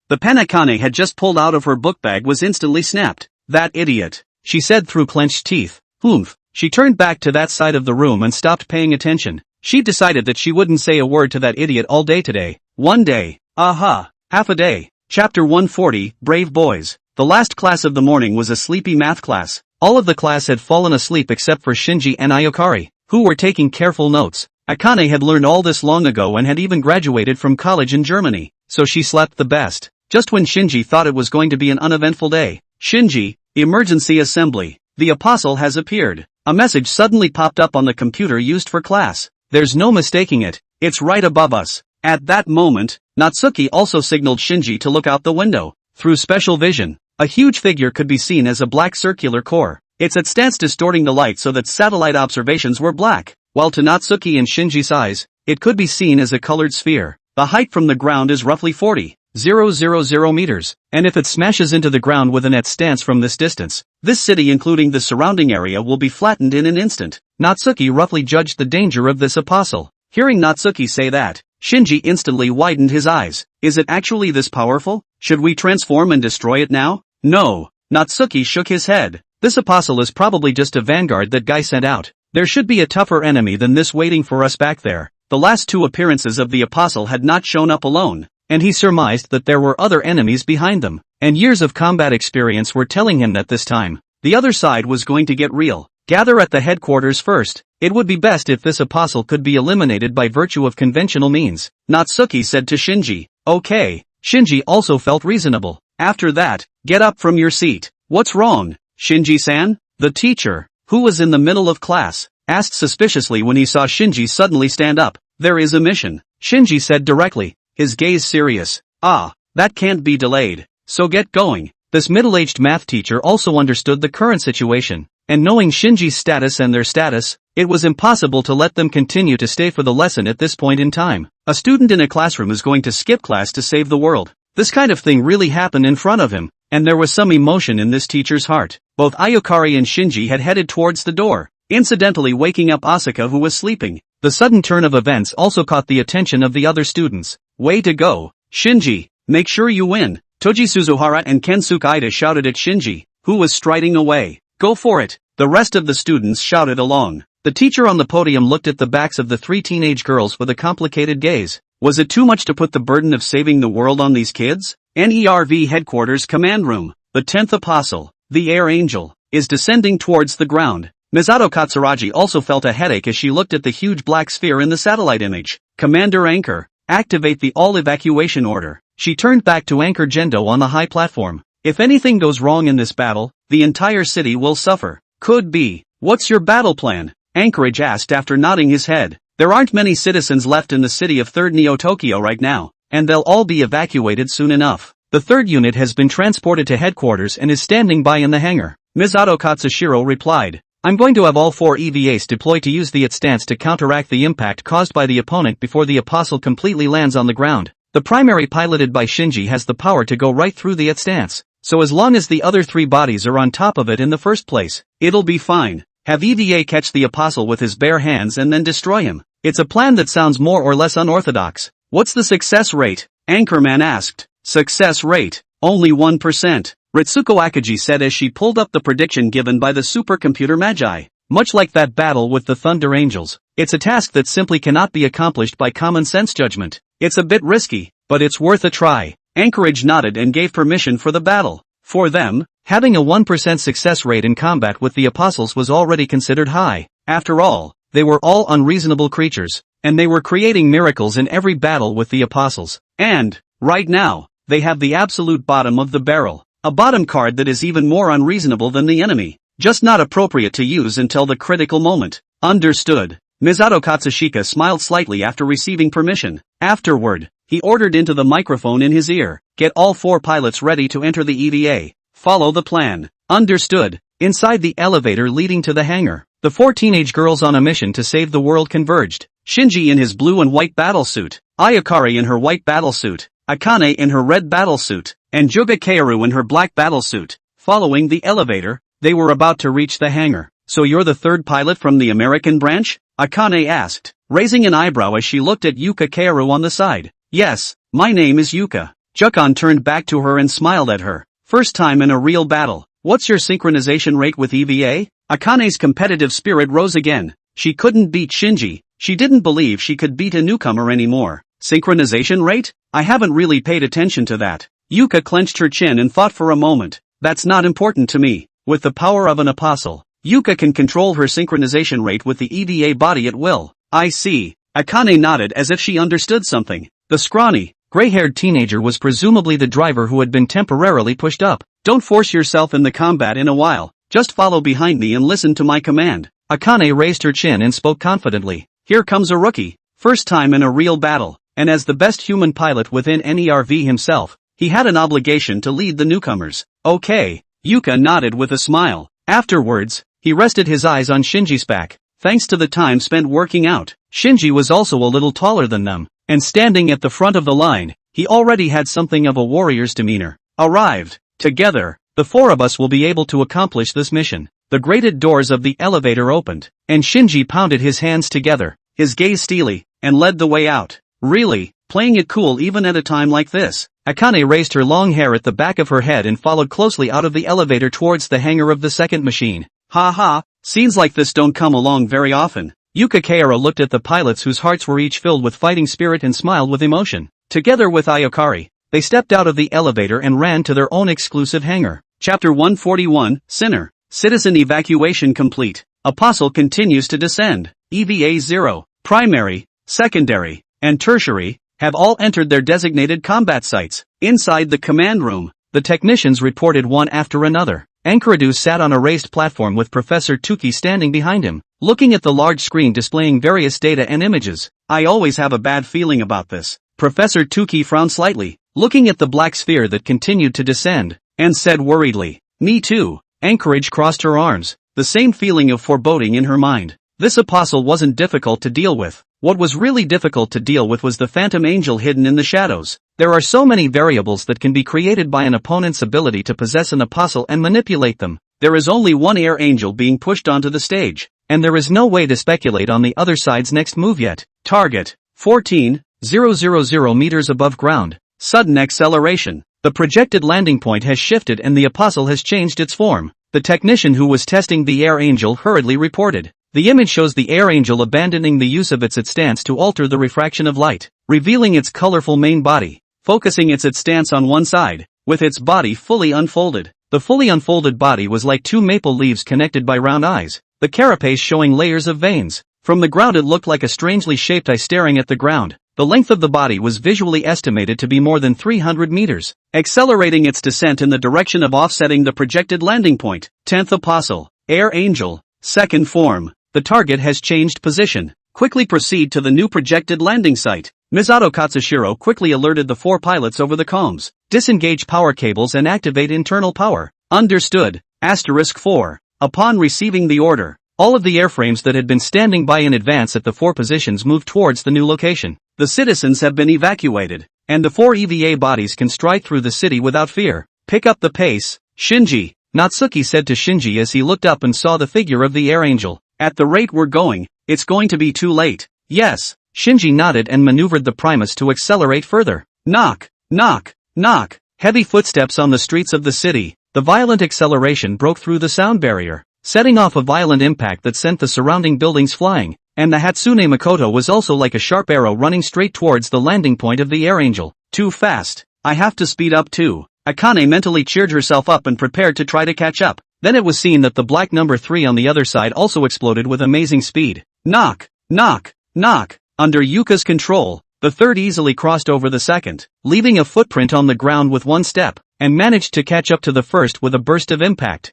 The pen Akane had just pulled out of her book bag was instantly snapped. "That idiot," she said through clenched teeth. Humph. She turned back to that side of the room and stopped paying attention. She decided that she wouldn't say a word to that idiot all day today. One day. Half a day. Chapter 140, Brave Boys. The last class of the morning was a sleepy math class. All of the class had fallen asleep except for Shinji and Ayakari, who were taking careful notes. Akane had learned all this long ago and had even graduated from college in Germany, so she slept the best. Just when Shinji thought it was going to be an uneventful day. "Shinji, emergency assembly. The apostle has appeared." A message suddenly popped up on the computer used for class. There's no mistaking it. It's right above us. At that moment, Natsuki also signaled Shinji to look out the window. Through special vision, a huge figure could be seen as a black circular core. Its stance distorting the light so that satellite observations were black, while to Natsuki and Shinji's eyes, it could be seen as a colored sphere. The height from the ground is roughly 40,000 meters, and if it smashes into the ground with a net stance from this distance, this city including the surrounding area will be flattened in an instant. Natsuki roughly judged the danger of this apostle. Hearing Natsuki say that, Shinji instantly widened his eyes. Is it actually this powerful? Should we transform and destroy it now? No. Natsuki shook his head. This apostle is probably just a vanguard that guy sent out. There should be a tougher enemy than this waiting for us back there. The last two appearances of the apostle had not shown up alone, and he surmised that there were other enemies behind them, and years of combat experience were telling him that this time, the other side was going to get real. Gather at the headquarters first. It would be best if this apostle could be eliminated by virtue of conventional means, Natsuki said to Shinji. Okay. Shinji also felt reasonable. After that, get up from your seat. What's wrong, Shinji-san? The teacher, who was in the middle of class, asked suspiciously when he saw Shinji suddenly stand up. There is a mission, Shinji said directly, his gaze serious. Ah, that can't be delayed, so get going. This middle-aged math teacher also understood the current situation, and knowing Shinji's status and their status, it was impossible to let them continue to stay for the lesson at this point in time. A student in a classroom is going to skip class to save the world. This kind of thing really happened in front of him, and there was some emotion in this teacher's heart. Both Ayukari and Shinji had headed towards the door, incidentally waking up Asuka who was sleeping. The sudden turn of events also caught the attention of the other students. Way to go, Shinji, make sure you win. Toji Suzuhara and Kensuke Ida shouted at Shinji, who was striding away. Go for it. The rest of the students shouted along. The teacher on the podium looked at the backs of the three teenage girls with a complicated gaze. Was it too much to put the burden of saving the world on these kids? NERV headquarters command room. The 10th apostle, the air angel, is descending towards the ground. Misato Katsuragi also felt a headache as she looked at the huge black sphere in the satellite image. Commander Anchor, activate the all evacuation order. She turned back to Anchor Gendo on the high platform. If anything goes wrong in this battle, the entire city will suffer. Could be. What's your battle plan? Anchorage asked after nodding his head. There aren't many citizens left in the city of 3rd Neo-Tokyo right now, and they'll all be evacuated soon enough. The 3rd unit has been transported to headquarters and is standing by in the hangar. Misato Katsushiro replied. I'm going to have all 4 EVAs deployed to use the IT stance to counteract the impact caused by the opponent before the apostle completely lands on the ground. The primary piloted by Shinji has the power to go right through the IT stance, so as long as the other 3 bodies are on top of it in the first place, it'll be fine. Have EVA catch the apostle with his bare hands and then destroy him. It's a plan that sounds more or less unorthodox. What's the success rate? Anchorman asked. Success rate, only 1%. Ritsuko Akagi said as she pulled up the prediction given by the supercomputer Magi. Much like that battle with the Thunder Angels, it's a task that simply cannot be accomplished by common sense judgment. It's a bit risky, but it's worth a try. Anchorage nodded and gave permission for the battle. For them, having a 1% success rate in combat with the apostles was already considered high. After all, they were all unreasonable creatures, and they were creating miracles in every battle with the apostles. And, right now, they have the absolute bottom of the barrel. A bottom card that is even more unreasonable than the enemy. Just not appropriate to use until the critical moment. Understood. Misato Katsushika smiled slightly after receiving permission. Afterward, he ordered into the microphone in his ear. Get all 4 pilots ready to enter the EVA. Follow the plan. Understood. Inside the elevator leading to the hangar, the 4 teenage girls on a mission to save the world converged. Shinji in his blue and white battlesuit, Ayakari in her white battlesuit, Akane in her red battlesuit, and Juga Kaoru in her black battlesuit. Following the elevator, they were about to reach the hangar. So you're the 3rd pilot from the American branch? Akane asked, raising an eyebrow as she looked at Yuka Kaoru on the side. Yes, my name is Yuka. Jukon turned back to her and smiled at her. First time in a real battle. What's your synchronization rate with EVA? Akane's competitive spirit rose again. She couldn't beat Shinji. She didn't believe she could beat a newcomer anymore. Synchronization rate? I haven't really paid attention to that. Yuka clenched her chin and thought for a moment. That's not important to me. With the power of an apostle, Yuka can control her synchronization rate with the EVA body at will. I see. Akane nodded as if she understood something. The scrawny, gray-haired teenager was presumably the driver who had been temporarily pushed up. Don't force yourself in the combat in a while. Just follow behind me and listen to my command. Akane raised her chin and spoke confidently. Here comes a rookie. First time in a real battle. And as the best human pilot within NERV himself, he had an obligation to lead the newcomers. Okay. Yuka nodded with a smile. Afterwards, he rested his eyes on Shinji's back, thanks to the time spent working out. Shinji was also a little taller than them, and standing at the front of the line, he already had something of a warrior's demeanor. Arrived. Together, the four of us will be able to accomplish this mission. The grated doors of the elevator opened, and Shinji pounded his hands together, his gaze steely, and led the way out. Really, playing it cool even at a time like this. Akane raised her long hair at the back of her head and followed closely out of the elevator towards the hangar of the second machine. Ha ha, scenes like this don't come along very often. Yuka Kaora looked at the pilots whose hearts were each filled with fighting spirit and smiled with emotion. Together with Ayakari, they stepped out of the elevator and ran to their own exclusive hangar. Chapter 141, Sinner. Citizen evacuation complete. Apostle continues to descend. EVA 0, primary, secondary, and tertiary, have all entered their designated combat sites. Inside the command room, the technicians reported one after another. Enkuradu sat on a raised platform with Professor Tuki standing behind him, looking at the large screen displaying various data and images. I always have a bad feeling about this. Professor Tuki frowned slightly, looking at the black sphere that continued to descend, and said worriedly, "Me too." Anchorage crossed her arms, the same feeling of foreboding in her mind. This apostle wasn't difficult to deal with. What was really difficult to deal with was the phantom angel hidden in the shadows. There are so many variables that can be created by an opponent's ability to possess an apostle and manipulate them. There is only one air angel being pushed onto the stage, and there is no way to speculate on the other side's next move yet. Target, 14,000 meters above ground. Sudden acceleration. The projected landing point has shifted and the apostle has changed its form. The technician who was testing the air angel hurriedly reported. The image shows the air angel abandoning the use of its stance to alter the refraction of light, revealing its colorful main body, focusing its stance on one side, with its body fully unfolded. The fully unfolded body was like two maple leaves connected by round eyes, the carapace showing layers of veins. From the ground it looked like a strangely shaped eye staring at the ground. The length of the body was visually estimated to be more than 300 meters, accelerating its descent in the direction of offsetting the projected landing point. 10th Apostle, Air Angel, second form. The target has changed position. Quickly proceed to the new projected landing site. Misato Katsushiro quickly alerted the four pilots over the comms. Disengage power cables and activate internal power. Understood. *4. Upon receiving the order, all of the airframes that had been standing by in advance at the four positions moved towards the new location. The citizens have been evacuated, and the four EVA bodies can strike through the city without fear. Pick up the pace, Shinji, Natsuki said to Shinji as he looked up and saw the figure of the air angel. At the rate we're going, it's going to be too late. Yes, Shinji nodded and maneuvered the Primus to accelerate further. Knock, knock, knock. Heavy footsteps on the streets of the city. The violent acceleration broke through the sound barrier, setting off a violent impact that sent the surrounding buildings flying, and the Hatsune Makoto was also like a sharp arrow running straight towards the landing point of the air angel. Too fast. I have to speed up too. Akane mentally cheered herself up and prepared to try to catch up. Then it was seen that the black number 3 on the other side also exploded with amazing speed. Knock, knock, knock. Under Yuka's control, the third easily crossed over the second, leaving a footprint on the ground with one step, and managed to catch up to the first with a burst of impact.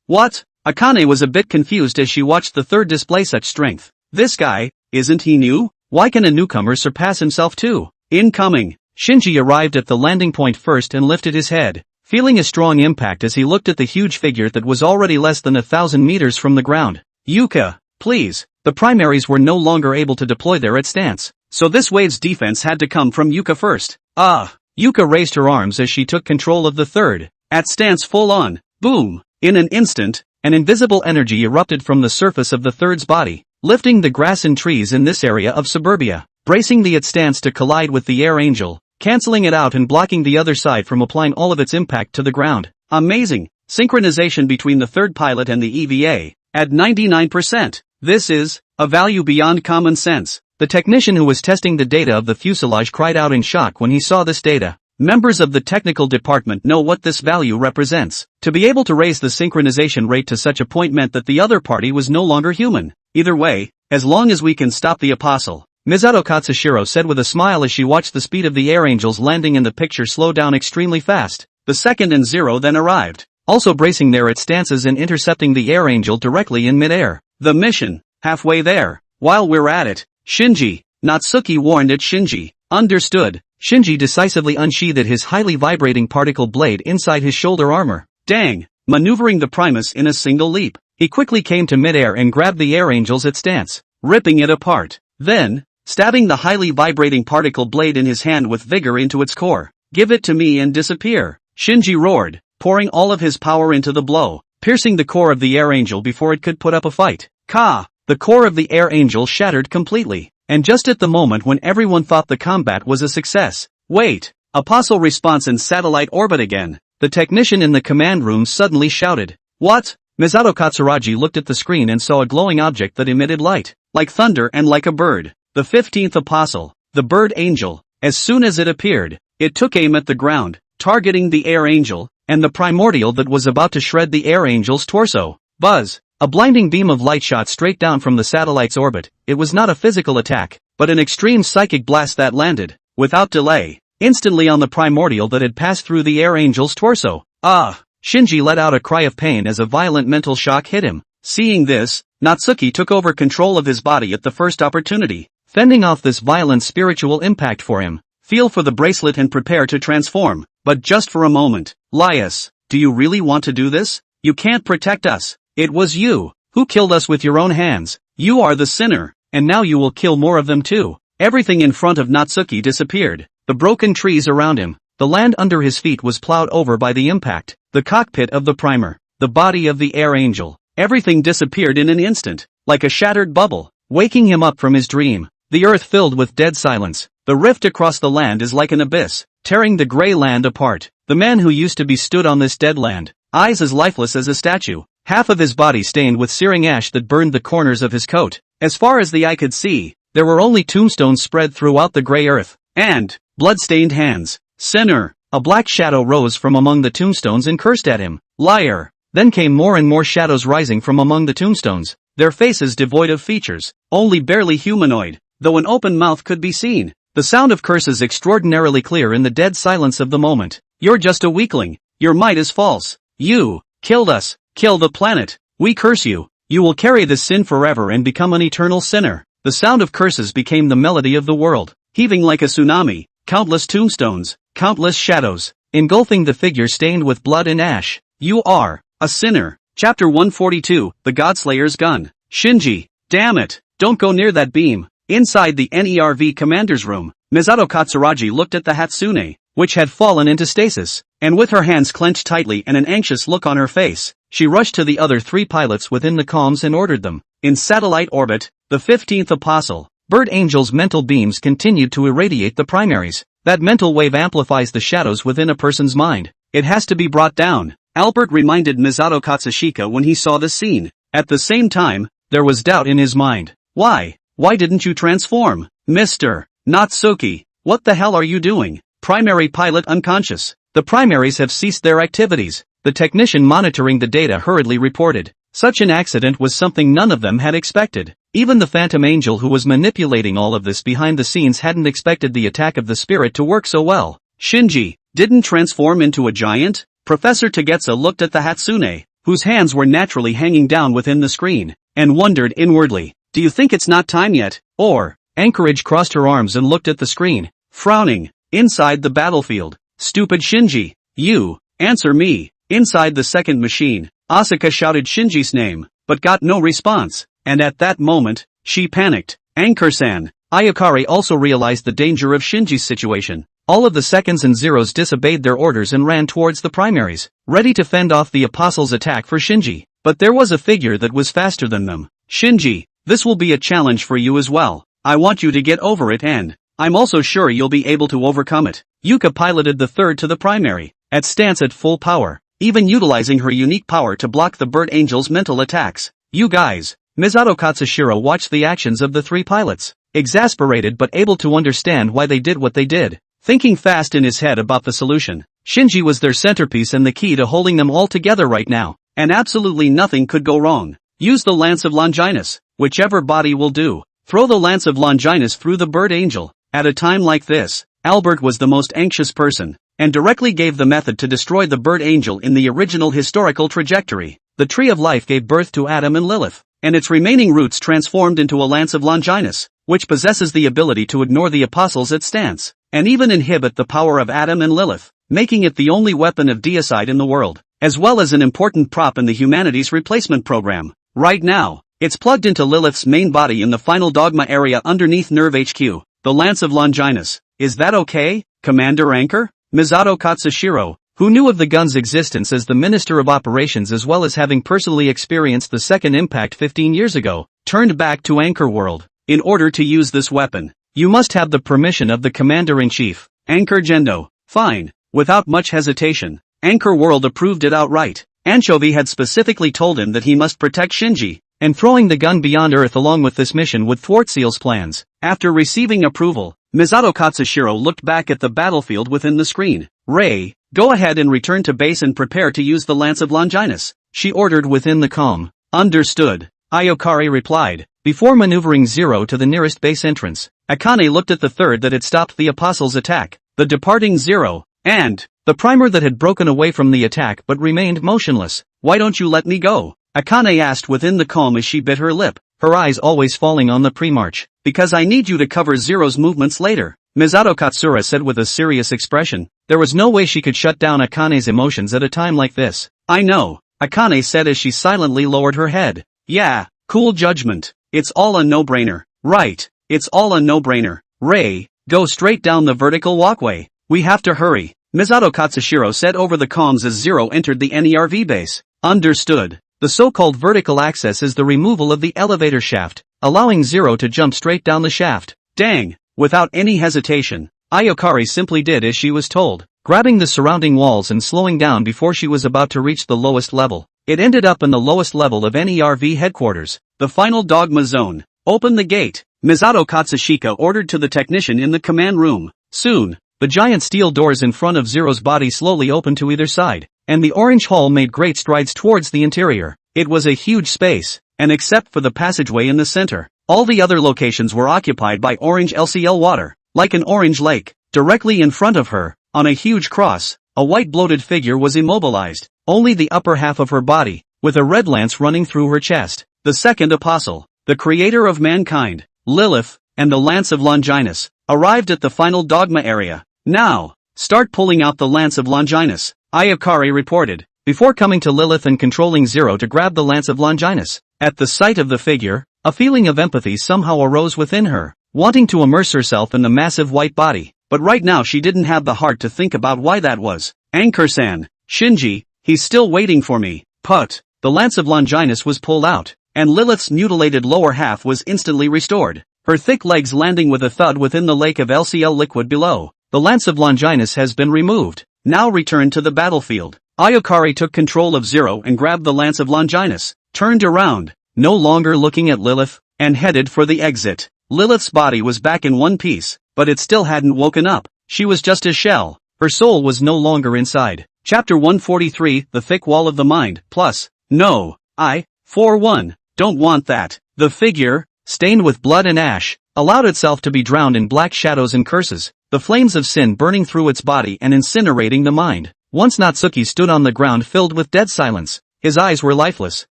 What? Akane was a bit confused as she watched the third display such strength. This guy, isn't he new? Why can a newcomer surpass himself too? Incoming. Shinji arrived at the landing point first and lifted his head, feeling a strong impact as he looked at the huge figure that was already less than 1,000 meters from the ground. Yuka, please. The primaries were no longer able to deploy their at stance, so this wave's defense had to come from Yuka first. Yuka raised her arms as she took control of the third. At stance full on. Boom. In an instant, an invisible energy erupted from the surface of the third's body, lifting the grass and trees in this area of suburbia, bracing the at stance to collide with the air angel, cancelling it out and blocking the other side from applying all of its impact to the ground. Amazing. Synchronization between the third pilot and the EVA, at 99%. This is a value beyond common sense. The technician who was testing the data of the fuselage cried out in shock when he saw this data. Members of the technical department know what this value represents. To be able to raise the synchronization rate to such a point meant that the other party was no longer human. Either way, as long as we can stop the apostle, Misato Katsushiro said with a smile as she watched the speed of the air angels landing in the picture slow down extremely fast. The second and 0 then arrived, also bracing their at stances and intercepting the air angel directly in midair. The mission, halfway there. While we're at it, Shinji, Natsuki warned at Shinji. Understood. Shinji decisively unsheathed his highly vibrating particle blade inside his shoulder armor. Dang! Maneuvering the Primus in a single leap, he quickly came to midair and grabbed the air angel's at stance, ripping it apart. Then, stabbing the highly vibrating particle blade in his hand with vigor into its core. "Give it to me and disappear," Shinji roared, pouring all of his power into the blow, piercing the core of the air angel before it could put up a fight. Ka! The core of the air angel shattered completely, and just at the moment when everyone thought the combat was a success. Wait! Apostle response in satellite orbit again. The technician in the command room suddenly shouted. What? Misato Katsuragi looked at the screen and saw a glowing object that emitted light, like thunder and like a bird. The 15th apostle, the bird angel. As soon as it appeared, it took aim at the ground, targeting the air angel, and the primordial that was about to shred the air angel's torso. Buzz! A blinding beam of light shot straight down from the satellite's orbit. It was not a physical attack, but an extreme psychic blast that landed, without delay, instantly on the primordial that had passed through the air angel's torso. Ah! Shinji let out a cry of pain as a violent mental shock hit him. Seeing this, Natsuki took over control of his body at the first opportunity, fending off this violent spiritual impact for him. Feel for the bracelet and prepare to transform, but just for a moment. Lias, do you really want to do this? You can't protect us. It was you who killed us with your own hands. You are the sinner, and now you will kill more of them too. Everything in front of Natsuki disappeared. The broken trees around him, the land under his feet was plowed over by the impact, the cockpit of the primer, the body of the air angel. Everything disappeared in an instant, like a shattered bubble, waking him up from his dream. The earth filled with dead silence. The rift across the land is like an abyss, tearing the gray land apart. The man who used to be stood on this dead land, eyes as lifeless as a statue, half of his body stained with searing ash that burned the corners of his coat. As far as the eye could see, there were only tombstones spread throughout the gray earth, and blood-stained hands. Sinner! A black shadow rose from among the tombstones and cursed at him. Liar! Then came more and more shadows rising from among the tombstones, their faces devoid of features, only barely humanoid, though an open mouth could be seen. The sound of curses extraordinarily clear in the dead silence of the moment. You're just a weakling. Your might is false. You killed us. Kill the planet. We curse you. You will carry this sin forever and become an eternal sinner. The sound of curses became the melody of the world, heaving like a tsunami, countless tombstones, countless shadows, engulfing the figure stained with blood and ash. You are a sinner. Chapter 142, The Godslayer's Gun. Shinji, damn it, don't go near that beam. Inside the NERV commander's room, Misato Katsuragi looked at the Hatsune, which had fallen into stasis, and with her hands clenched tightly and an anxious look on her face, she rushed to the other three pilots within the comms and ordered them. In satellite orbit, the 15th apostle, Bird Angel's mental beams continued to irradiate the primaries. That mental wave amplifies the shadows within a person's mind. It has to be brought down, Albert reminded Misato Katsushika when he saw the scene. At the same time, there was doubt in his mind. Why didn't you transform? Mr. Natsuki, what the hell are you doing? Primary pilot unconscious. The primaries have ceased their activities, the technician monitoring the data hurriedly reported. Such an accident was something none of them had expected. Even the Phantom Angel who was manipulating all of this behind the scenes hadn't expected the attack of the spirit to work so well. Shinji didn't transform into a giant? Professor Tagetsu looked at the Hatsune, whose hands were naturally hanging down within the screen, and wondered inwardly. Do you think it's not time yet? Or, Anchorage crossed her arms and looked at the screen, frowning. Inside the battlefield. Stupid Shinji. You, answer me. Inside the second machine, Asuka shouted Shinji's name, but got no response, and at that moment, she panicked. Anchor-san. Ayakari also realized the danger of Shinji's situation. All of the seconds and zeros disobeyed their orders and ran towards the primaries, ready to fend off the apostles' attack for Shinji. But there was a figure that was faster than them. Shinji, this will be a challenge for you as well. I want you to get over it and I'm also sure you'll be able to overcome it. Yuka piloted the third to the primary, at stance at full power, even utilizing her unique power to block the Bird Angel's mental attacks. You guys. Misato Katsushiro watched the actions of the three pilots, exasperated but able to understand why they did what they did, thinking fast in his head about the solution. Shinji was their centerpiece and the key to holding them all together right now, and absolutely nothing could go wrong. Use the Lance of Longinus, whichever body will do. Throw the Lance of Longinus through the Bird Angel. At a time like this, Albert was the most anxious person, and directly gave the method to destroy the Bird Angel in the original historical trajectory. The Tree of Life gave birth to Adam and Lilith, and its remaining roots transformed into a Lance of Longinus, which possesses the ability to ignore the apostles at stance, and even inhibit the power of Adam and Lilith, making it the only weapon of deicide in the world. as well as an important prop in the humanities replacement program. Right now, it's plugged into Lilith's main body in the final dogma area underneath Nerve HQ, the Lance of Longinus. Is that okay, Commander Anchor? Misato Katsushiro, who knew of the gun's existence as the Minister of Operations as well as having personally experienced the second impact 15 years ago, turned back to Anchor World. In order to use this weapon, you must have the permission of the Commander-in-Chief, Anchor Gendo. Fine. Without much hesitation, Anchor World approved it outright. Anchovy had specifically told him that he must protect Shinji, and throwing the gun beyond Earth along with this mission would thwart Seal's plans. After receiving approval, Misato Katsushiro looked back at the battlefield within the screen. Rei, go ahead and return to base and prepare to use the Lance of Longinus, she ordered within the calm. Understood, Ayokari replied. Before maneuvering Zero to the nearest base entrance, Akane looked at the third that had stopped the Apostle's attack, the departing Zero, and the primer that had broken away from the attack but remained motionless. Why don't you let me go? Akane asked within the calm as she bit her lip, her eyes always falling on the pre-march. Because I need you to cover Zero's movements later, Misato Katsura said with a serious expression. There was no way she could shut down Akane's emotions at a time like this. I know, Akane said as she silently lowered her head. Yeah, cool judgment. It's all a no-brainer. Right, it's all a no-brainer. Rei, go straight down the vertical walkway. We have to hurry, Misato Katsushiro said over the comms as Zero entered the NERV base. Understood. The so-called vertical access is the removal of the elevator shaft, allowing Zero to jump straight down the shaft. Dang! Without any hesitation, Ayokari simply did as she was told, grabbing the surrounding walls and slowing down before she was about to reach the lowest level. It ended up in the lowest level of NERV headquarters, the final dogma zone. Open the gate, Misato Katsushika ordered to the technician in the command room. Soon, the giant steel doors in front of Zero's body slowly opened to either side, and the orange hall made great strides towards the interior. It was a huge space, and except for the passageway in the center, all the other locations were occupied by orange LCL water, like an orange lake. Directly in front of her, on a huge cross, a white bloated figure was immobilized, only the upper half of her body, with a red lance running through her chest. The second apostle, the creator of mankind, Lilith, and the Lance of Longinus, arrived at the final dogma area. Now, start pulling out the Lance of Longinus, Ayokari reported, before coming to Lilith and controlling Zero to grab the Lance of Longinus. At the sight of the figure, a feeling of empathy somehow arose within her, wanting to immerse herself in the massive white body, but right now she didn't have the heart to think about why that was. Anchor-san, Shinji, he's still waiting for me. Put. The Lance of Longinus was pulled out, and Lilith's mutilated lower half was instantly restored, her thick legs landing with a thud within the lake of LCL liquid below. The Lance of Longinus has been removed. Now return to the battlefield. Ayokari took control of Zero and grabbed the Lance of Longinus, turned around, no longer looking at Lilith, and headed for the exit. Lilith's body was back in one piece, but it still hadn't woken up. She was just a shell. Her soul was no longer inside. Chapter 143, The Thick Wall of the Mind, plus. No, I, for one, don't want that. The figure, stained with blood and ash, allowed itself to be drowned in black shadows and curses, the flames of sin burning through its body and incinerating the mind. Once Natsuki stood on the ground filled with dead silence. His eyes were lifeless,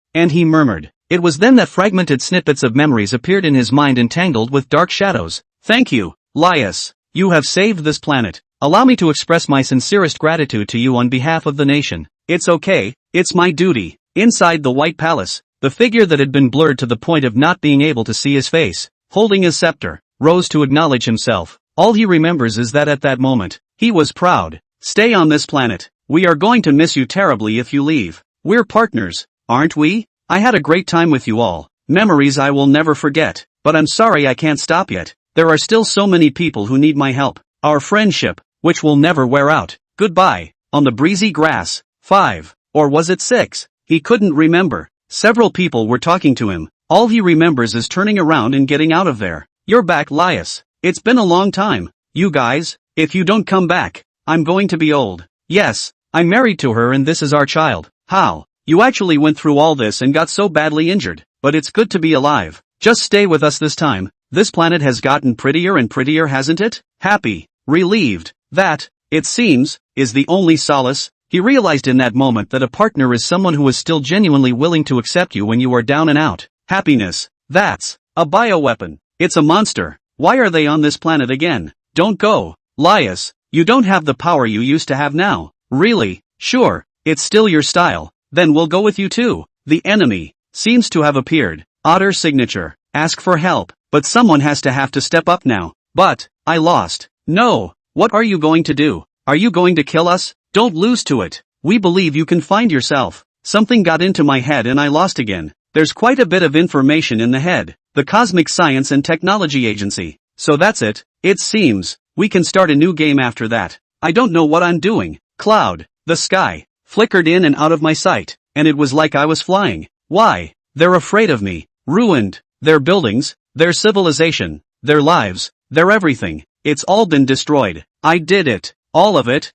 and he murmured. It was then that fragmented snippets of memories appeared in his mind entangled with dark shadows. Thank you, Laius. You have saved this planet. Allow me to express my sincerest gratitude to you on behalf of the nation. It's okay, it's my duty. Inside the White Palace, the figure that had been blurred to the point of not being able to see his face, holding his scepter, rose to acknowledge himself. All he remembers is that at that moment, he was proud. Stay on this planet. We are going to miss you terribly if you leave. We're partners, aren't we? I had a great time with you all. Memories I will never forget. But I'm sorry I can't stop yet. There are still so many people who need my help. Our friendship, which will never wear out. Goodbye. On the breezy grass. 5. Or was it 6? He couldn't remember. Several people were talking to him. All he remembers is turning around and getting out of there. You're back, Laius. It's been a long time. You guys, if you don't come back, I'm going to be old. Yes, I'm married to her and this is our child. How? You actually went through all this and got so badly injured, but it's good to be alive. Just stay with us this time. This planet has gotten prettier and prettier, hasn't it? Happy, relieved. That, it seems, is the only solace. He realized in that moment that a partner is someone who is still genuinely willing to accept you when you are down and out. Happiness. That's a bioweapon. It's a monster. Why are they on this planet again? Don't go. Laius, you don't have the power you used to have now. Really? Sure, It's still your style. Then we'll go with you too. The enemy seems to have appeared. Otter signature. Ask for help. But someone have to step up now. But I lost. No. What are you going to do? Are you going to kill us? Don't lose to it. We believe you can find yourself. Something got into my head and I lost again. There's quite a bit of information in the head. The Cosmic Science and Technology Agency. So that's it. It seems. We can start a new game after that. I don't know what I'm doing. Cloud. The sky flickered in and out of my sight, and it was like I was flying. Why? They're afraid of me. Ruined. Their buildings, their civilization, their lives, their everything. It's all been destroyed. I did it. All of it.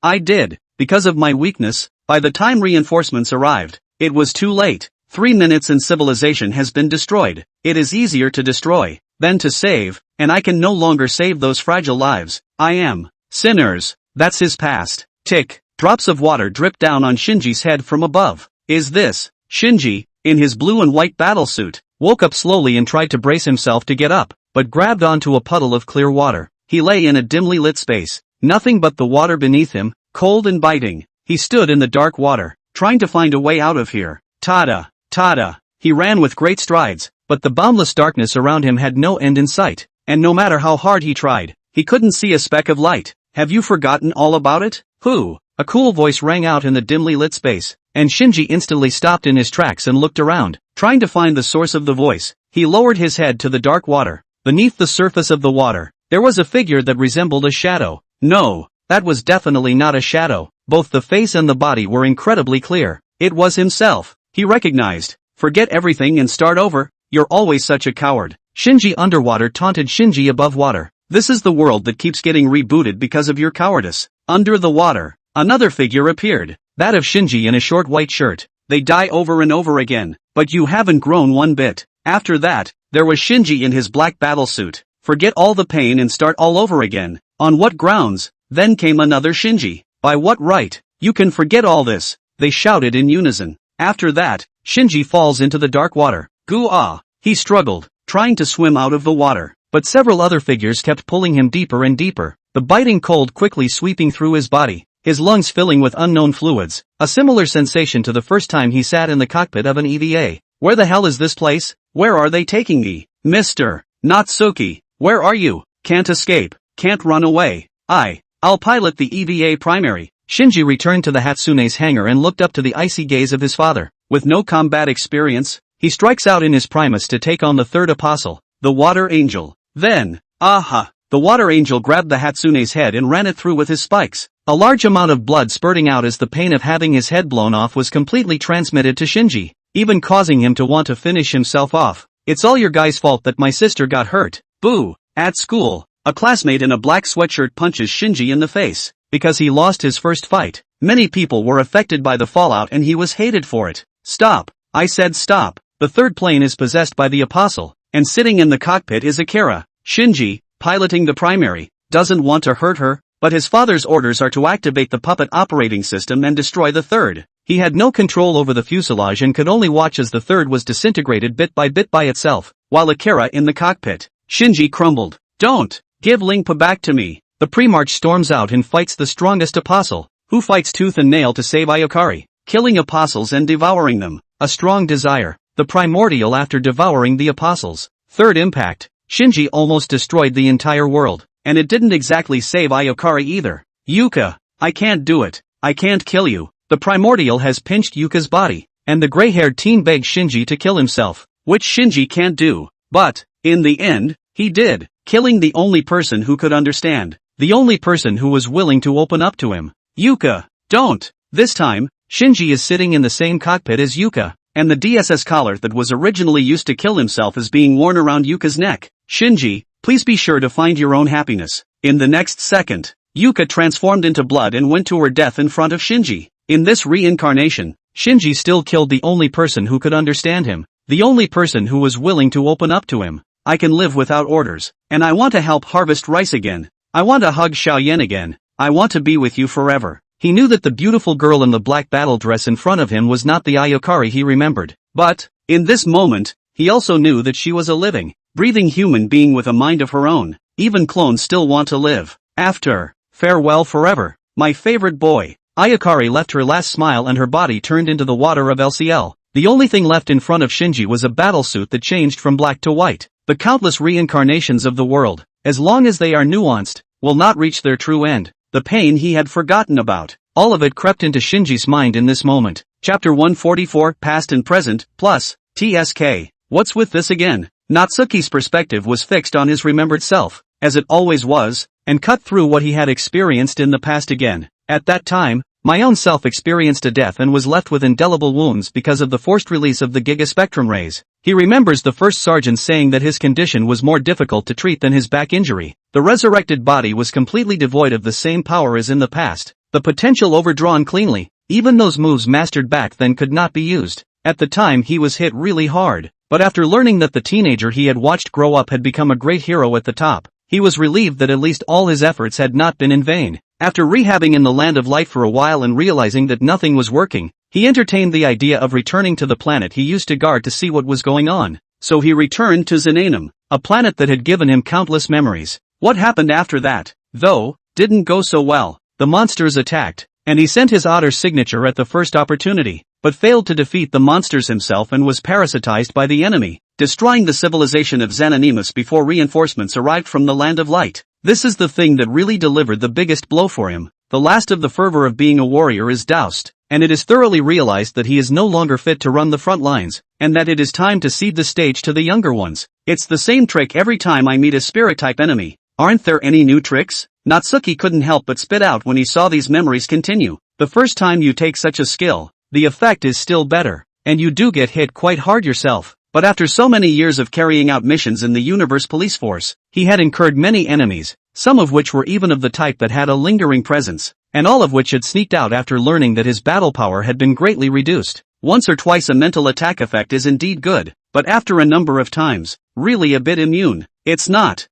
I did. Because of my weakness, by the time reinforcements arrived, it was too late. 3 minutes and civilization has been destroyed. It is easier to destroy than to save, and I can no longer save those fragile lives. I am. Sinners. That's his past. Tick. Drops of water dripped down on Shinji's head from above. Is this? Shinji, in his blue and white battlesuit, woke up slowly and tried to brace himself to get up, but grabbed onto a puddle of clear water. He lay in a dimly lit space. Nothing but the water beneath him, cold and biting. He stood in the dark water, trying to find a way out of here. Tada! Tada! He ran with great strides, but the boundless darkness around him had no end in sight, and no matter how hard he tried, he couldn't see a speck of light. Have you forgotten all about it? Who? A cool voice rang out in the dimly lit space, and Shinji instantly stopped in his tracks and looked around, trying to find the source of the voice. He lowered his head to the dark water. Beneath the surface of the water, there was a figure that resembled a shadow. No, that was definitely not a shadow. Both the face and the body were incredibly clear. It was himself. He recognized. Forget everything and start over. You're always such a coward. Shinji underwater taunted Shinji above water. This is the world that keeps getting rebooted because of your cowardice. Under the water, another figure appeared. That of Shinji in a short white shirt. They die over and over again, but you haven't grown one bit. After that, there was Shinji in his black battlesuit. Forget all the pain and start all over again. On what grounds? Then came another Shinji. By what right? You can forget all this. They shouted in unison. After that, Shinji falls into the dark water. Goo-ah! He struggled, trying to swim out of the water, but several other figures kept pulling him deeper and deeper, the biting cold quickly sweeping through his body, his lungs filling with unknown fluids, a similar sensation to the first time he sat in the cockpit of an EVA. Where the hell is this place? Where are they taking me? Mr. Natsuki, where are you? Can't escape, can't run away. I'll pilot the EVA primary. Shinji returned to the Hatsune's hangar and looked up to the icy gaze of his father. With no combat experience, he strikes out in his Primus to take on the third apostle, the Water Angel. Then, the Water Angel grabbed the Hatsune's head and ran it through with his spikes. A large amount of blood spurting out as the pain of having his head blown off was completely transmitted to Shinji, even causing him to want to finish himself off. It's all your guys' fault that my sister got hurt. Boo! At school, a classmate in a black sweatshirt punches Shinji in the face. Because he lost his first fight, many people were affected by the fallout and he was hated for it. Stop! I said stop. The third plane is possessed by the apostle, and sitting in the cockpit is Akira. Shinji, piloting the primary, doesn't want to hurt her, but his father's orders are to activate the puppet operating system and destroy the third. He had no control over the fuselage and could only watch as the third was disintegrated bit by itself, while Akira in the cockpit. Shinji crumbled. Don't! Give Lingpa back to me. The Primarch storms out and fights the strongest apostle, who fights tooth and nail to save Ayakari, killing apostles and devouring them. A strong desire. The primordial after devouring the apostles. Third impact. Shinji almost destroyed the entire world, and it didn't exactly save Ayakari either. Yuka, I can't do it. I can't kill you. The primordial has pinched Yuka's body, and the gray-haired teen begs Shinji to kill himself, which Shinji can't do. But, in the end, he did, killing the only person who could understand. The only person who was willing to open up to him. Yuka, don't! This time, Shinji is sitting in the same cockpit as Yuka, and the DSS collar that was originally used to kill himself is being worn around Yuka's neck. Shinji, please be sure to find your own happiness. In the next second, Yuka transformed into blood and went to her death in front of Shinji. In this reincarnation, Shinji still killed the only person who could understand him, the only person who was willing to open up to him. I can live without orders, and I want to help harvest rice again. I want to hug Xiaoyan again. I want to be with you forever. He knew that the beautiful girl in the black battle dress in front of him was not the Ayakari he remembered. But, in this moment, he also knew that she was a living, breathing human being with a mind of her own. Even clones still want to live. After, farewell forever, my favorite boy. Ayakari left her last smile and her body turned into the water of LCL. The only thing left in front of Shinji was a battlesuit that changed from black to white. The countless reincarnations of the world, as long as they are nuanced, will not reach their true end. The pain he had forgotten about. All of it crept into Shinji's mind in this moment. Chapter 144, Past and Present, plus, TSK. What's with this again? Natsuki's perspective was fixed on his remembered self, as it always was, and cut through what he had experienced in the past again. At that time, my own self experienced a death and was left with indelible wounds because of the forced release of the gigaspectrum rays. He remembers the first sergeant saying that his condition was more difficult to treat than his back injury. The resurrected body was completely devoid of the same power as in the past. The potential overdrawn cleanly. Even those moves mastered back then could not be used. At the time he was hit really hard, but after learning that the teenager he had watched grow up had become a great hero at the top, he was relieved that at least all his efforts had not been in vain. After rehabbing in the Land of Light for a while and realizing that nothing was working, he entertained the idea of returning to the planet he used to guard to see what was going on. So he returned to Xananum, a planet that had given him countless memories. What happened after that, though, didn't go so well. The monsters attacked, and he sent his otter signature at the first opportunity, but failed to defeat the monsters himself and was parasitized by the enemy, destroying the civilization of Xananimus before reinforcements arrived from the Land of Light. This is the thing that really delivered the biggest blow for him. The last of the fervor of being a warrior is doused, and it is thoroughly realized that he is no longer fit to run the front lines, and that it is time to cede the stage to the younger ones. It's the same trick every time I meet a spirit-type enemy. Aren't there any new tricks? Natsuki couldn't help but spit out when he saw these memories continue. The first time you take such a skill, the effect is still better, and you do get hit quite hard yourself. But after so many years of carrying out missions in the Universe Police Force, he had incurred many enemies, some of which were even of the type that had a lingering presence, and all of which had sneaked out after learning that his battle power had been greatly reduced. Once or twice a mental attack effect is indeed good, but after a number of times, really a bit immune. It's not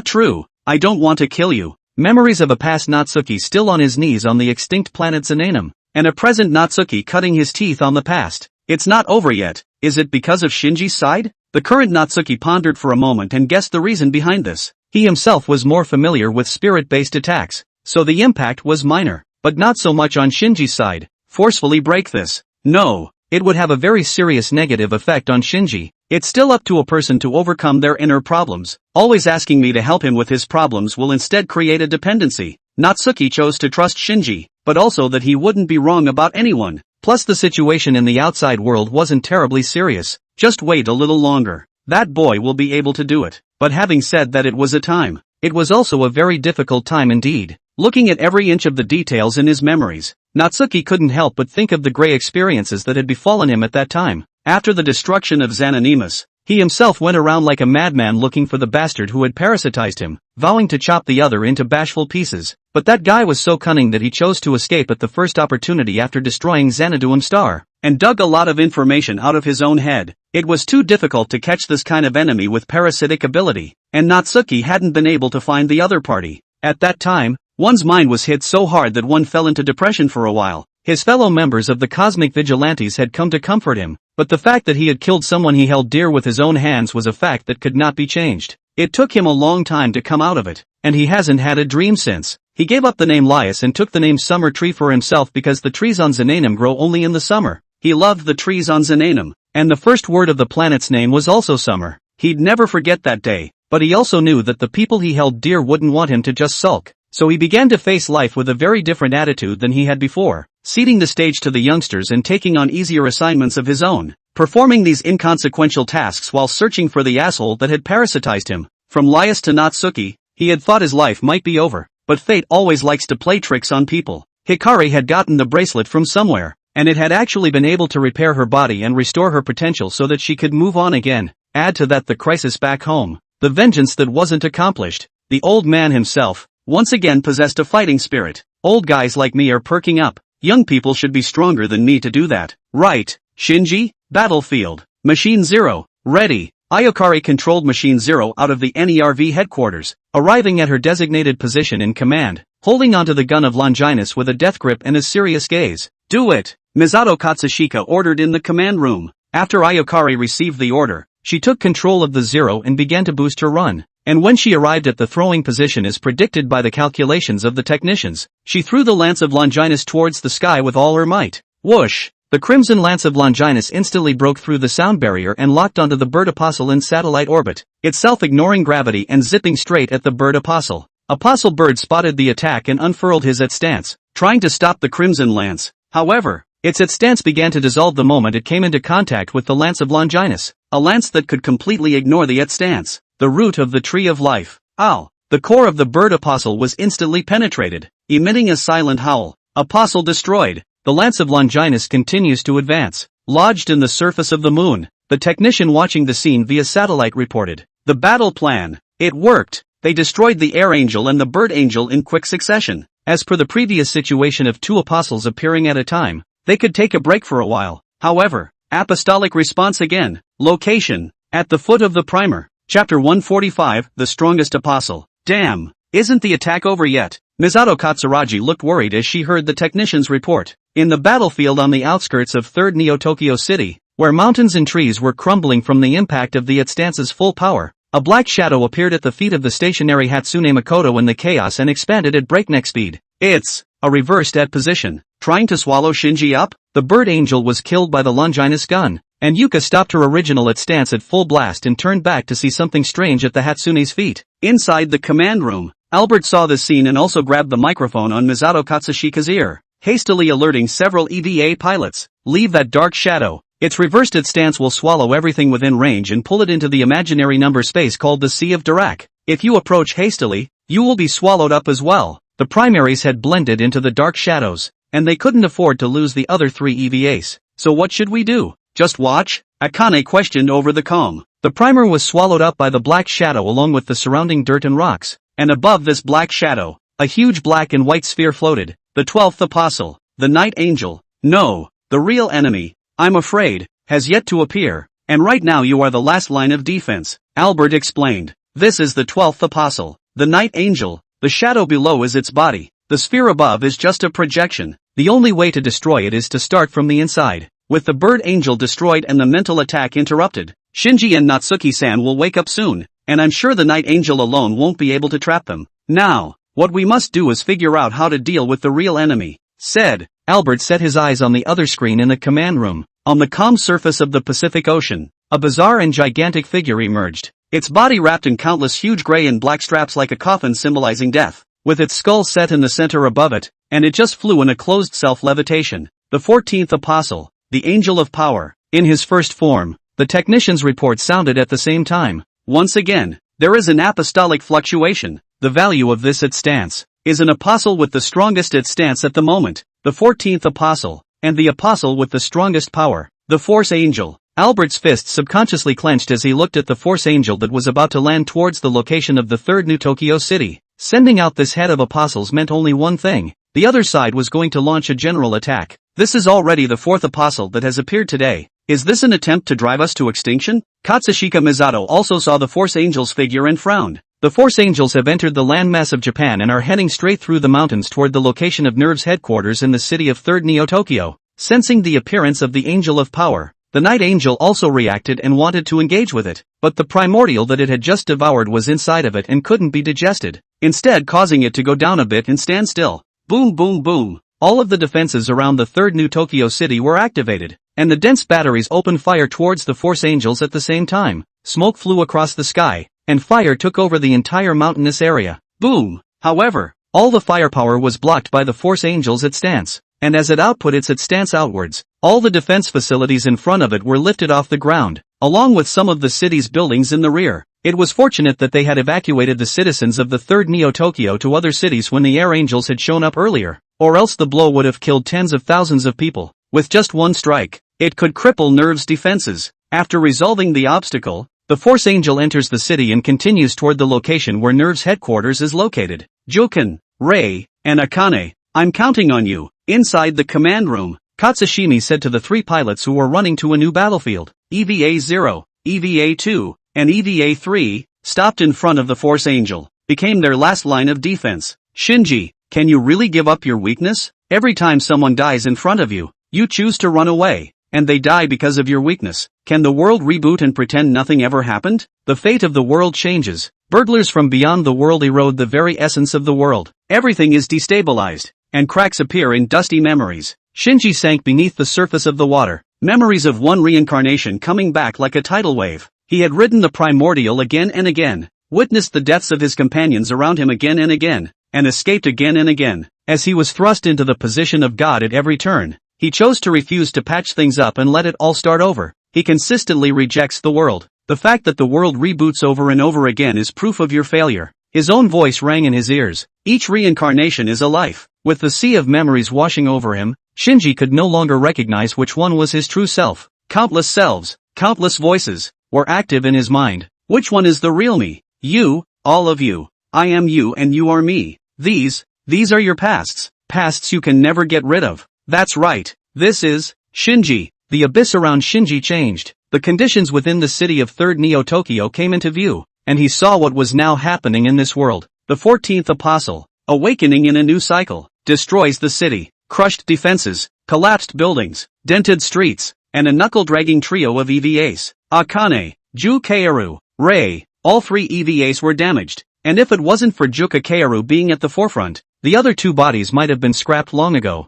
true. I don't want to kill you. Memories of a past Natsuki still on his knees on the extinct planet Xananum, and a present Natsuki cutting his teeth on the past. It's not over yet. Is it because of Shinji's side? The current Natsuki pondered for a moment and guessed the reason behind this. He himself was more familiar with spirit-based attacks, so the impact was minor, but not so much on Shinji's side. Forcefully break this. No, it would have a very serious negative effect on Shinji. It's still up to a person to overcome their inner problems. Always asking me to help him with his problems will instead create a dependency. Natsuki chose to trust Shinji, but also that he wouldn't be wrong about anyone. Plus the situation in the outside world wasn't terribly serious. Just wait a little longer. That boy will be able to do it. But having said that, it was a time. It was also a very difficult time indeed. Looking at every inch of the details in his memories, Natsuki couldn't help but think of the gray experiences that had befallen him at that time. After the destruction of Xananimus, he himself went around like a madman looking for the bastard who had parasitized him, vowing to chop the other into bashful pieces. But that guy was so cunning that he chose to escape at the first opportunity after destroying Xanaduum Star, and dug a lot of information out of his own head. It was too difficult to catch this kind of enemy with parasitic ability, and Natsuki hadn't been able to find the other party. At that time, one's mind was hit so hard that one fell into depression for a while. His fellow members of the Cosmic Vigilantes had come to comfort him, but the fact that he had killed someone he held dear with his own hands was a fact that could not be changed. It took him a long time to come out of it, and he hasn't had a dream since. He gave up the name Laius and took the name Summer Tree for himself because the trees on Xananum grow only in the summer. He loved the trees on Xananum, and the first word of the planet's name was also summer. He'd never forget that day, but he also knew that the people he held dear wouldn't want him to just sulk. So he began to face life with a very different attitude than he had before, ceding the stage to the youngsters and taking on easier assignments of his own, performing these inconsequential tasks while searching for the asshole that had parasitized him. From Laius to Natsuki, he had thought his life might be over, but fate always likes to play tricks on people. Hikari had gotten the bracelet from somewhere, and it had actually been able to repair her body and restore her potential so that she could move on again. Add to that the crisis back home, the vengeance that wasn't accomplished. The old man himself, once again possessed a fighting spirit. Old guys like me are perking up. Young people should be stronger than me to do that. Right, Shinji? Battlefield. Machine Zero. Ready. Ayakari controlled Machine Zero out of the NERV headquarters, arriving at her designated position in command, holding onto the gun of Longinus with a death grip and a serious gaze. Do it! Misato Katsushika ordered in the command room. After Ayakari received the order, she took control of the Zero and began to boost her run. and when she arrived at the throwing position as predicted by the calculations of the technicians, she threw the Lance of Longinus towards the sky with all her might. Whoosh! The crimson Lance of Longinus instantly broke through the sound barrier and locked onto the bird apostle in satellite orbit, itself ignoring gravity and zipping straight at the bird apostle. Apostle Bird spotted the attack and unfurled his at stance, trying to stop the crimson lance. However, its at stance began to dissolve the moment it came into contact with the Lance of Longinus, a lance that could completely ignore the at stance. The root of the tree of life. Ow! The core of the bird apostle was instantly penetrated, emitting a silent howl. Apostle destroyed. The Lance of Longinus continues to advance, lodged in the surface of the moon. The technician watching the scene via satellite reported. The battle plan. It worked. They destroyed the air angel and the bird angel in quick succession. As per the previous situation of two apostles appearing at a time, they could take a break for a while. However, apostolic response again. Location. At the foot of the primer. Chapter 145, The Strongest Apostle. Damn. Isn't the attack over yet? Misato Katsuragi looked worried as she heard the technician's report. In the battlefield on the outskirts of 3rd Neo-Tokyo City, where mountains and trees were crumbling from the impact of the Atstance's full power, a black shadow appeared at the feet of the stationary Hatsune Makoto in the chaos and expanded at breakneck speed. It's a reversed at position, trying to swallow Shinji up. The bird angel was killed by the Longinus gun, and Yuka stopped her original at stance at full blast and turned back to see something strange at the Hatsune's feet. Inside the command room, Albert saw this scene and also grabbed the microphone on Misato Katsushika's ear, hastily alerting several EVA pilots. Leave that dark shadow. Its reversed at stance will swallow everything within range and pull it into the imaginary number space called the Sea of Dirac. If you approach hastily, you will be swallowed up as well. The primaries had blended into the dark shadows, and they couldn't afford to lose the other 3 EVAs. So what should we do? Just watch? Akane questioned over the comb. The primer was swallowed up by the black shadow along with the surrounding dirt and rocks, and above this black shadow, a huge black and white sphere floated. The 12th apostle, the Night Angel. No, the real enemy, I'm afraid, has yet to appear, and right now you are the last line of defense, Albert explained. This is the 12th apostle, the Night Angel. The shadow below is its body. The sphere above is just a projection. The only way to destroy it is to start from the inside. With the bird angel destroyed and the mental attack interrupted, Shinji and Natsuki-san will wake up soon, and I'm sure the Night Angel alone won't be able to trap them. Now, what we must do is figure out how to deal with the real enemy, said. Albert set his eyes on the other screen in the command room. On the calm surface of the Pacific Ocean, a bizarre and gigantic figure emerged, its body wrapped in countless huge gray and black straps like a coffin symbolizing death, with its skull set in the center above it, and it just flew in a closed self-levitation. The 14th apostle, the Angel of Power. In his first form, the technician's report sounded at the same time. Once again, there is an apostolic fluctuation. The value of this at stance is an apostle with the strongest at stance at the moment, the 14th apostle, and the apostle with the strongest power, the Force Angel. Albert's fist subconsciously clenched as he looked at the Force Angel that was about to land towards the location of the 3rd New Tokyo City. Sending out this head of apostles meant only one thing. The other side was going to launch a general attack. This is already the 4th apostle that has appeared today. Is this an attempt to drive us to extinction? Katsushika Misato also saw the Force Angel's figure and frowned. The Force Angels have entered the landmass of Japan and are heading straight through the mountains toward the location of NERV's headquarters in the city of 3rd Neo-Tokyo. Sensing the appearance of the Angel of Power, the Night Angel also reacted and wanted to engage with it, but the primordial that it had just devoured was inside of it and couldn't be digested, instead causing it to go down a bit and stand still. Boom boom boom. All of the defenses around the 3rd New Tokyo City were activated, and the dense batteries opened fire towards the Force Angels at the same time. Smoke flew across the sky, and fire took over the entire mountainous area. Boom! However, all the firepower was blocked by the Force Angels at stance, and as it output its at stance outwards, all the defense facilities in front of it were lifted off the ground, along with some of the city's buildings in the rear. It was fortunate that they had evacuated the citizens of the 3rd Neo-Tokyo to other cities when the Air Angels had shown up earlier, or else the blow would have killed tens of thousands of people. With just one strike, it could cripple NERV's defenses. After resolving the obstacle, the Force Angel enters the city and continues toward the location where NERV's headquarters is located. Joken, Rei, and Akane, I'm counting on you. Inside the command room, Katsushimi said to the 3 pilots who were running to a new battlefield. EVA-0, EVA-2, and EVA-3, stopped in front of the Force Angel, became their last line of defense. Shinji, can you really give up your weakness? Every time someone dies in front of you, you choose to run away, and they die because of your weakness. Can the world reboot and pretend nothing ever happened? The fate of the world changes, Burglars from beyond the world erode the very essence of the world. Everything is destabilized, and cracks appear in dusty memories. Shinji sank beneath the surface of the water, memories of one reincarnation coming back like a tidal wave. He had ridden the primordial again and again, witnessed the deaths of his companions around him again and again, and escaped again and again. As he was thrust into the position of God at every turn, he chose to refuse to patch things up and let it all start over. He consistently rejects the world. The fact that the world reboots over and over again is proof of your failure. His own voice rang in his ears. Each reincarnation is a life. With the sea of memories washing over him, Shinji could no longer recognize which one was his true self. Countless selves, countless voices, were active in his mind. Which one is the real me? You, all of you. I am you and you are me. These are your pasts. Pasts you can never get rid of. That's right. This is Shinji. The abyss around Shinji changed. The conditions within the city of 3rd Neo Tokyo came into view, and he saw what was now happening in this world. The 14th apostle, awakening in a new cycle, destroys the city. Crushed defenses, collapsed buildings, dented streets, and a knuckle-dragging trio of EVAs. Akane, Ju Kaoru, Rei, all 3 EVAs were damaged, and if it wasn't for Juka Kaoru being at the forefront, the other 2 bodies might have been scrapped long ago.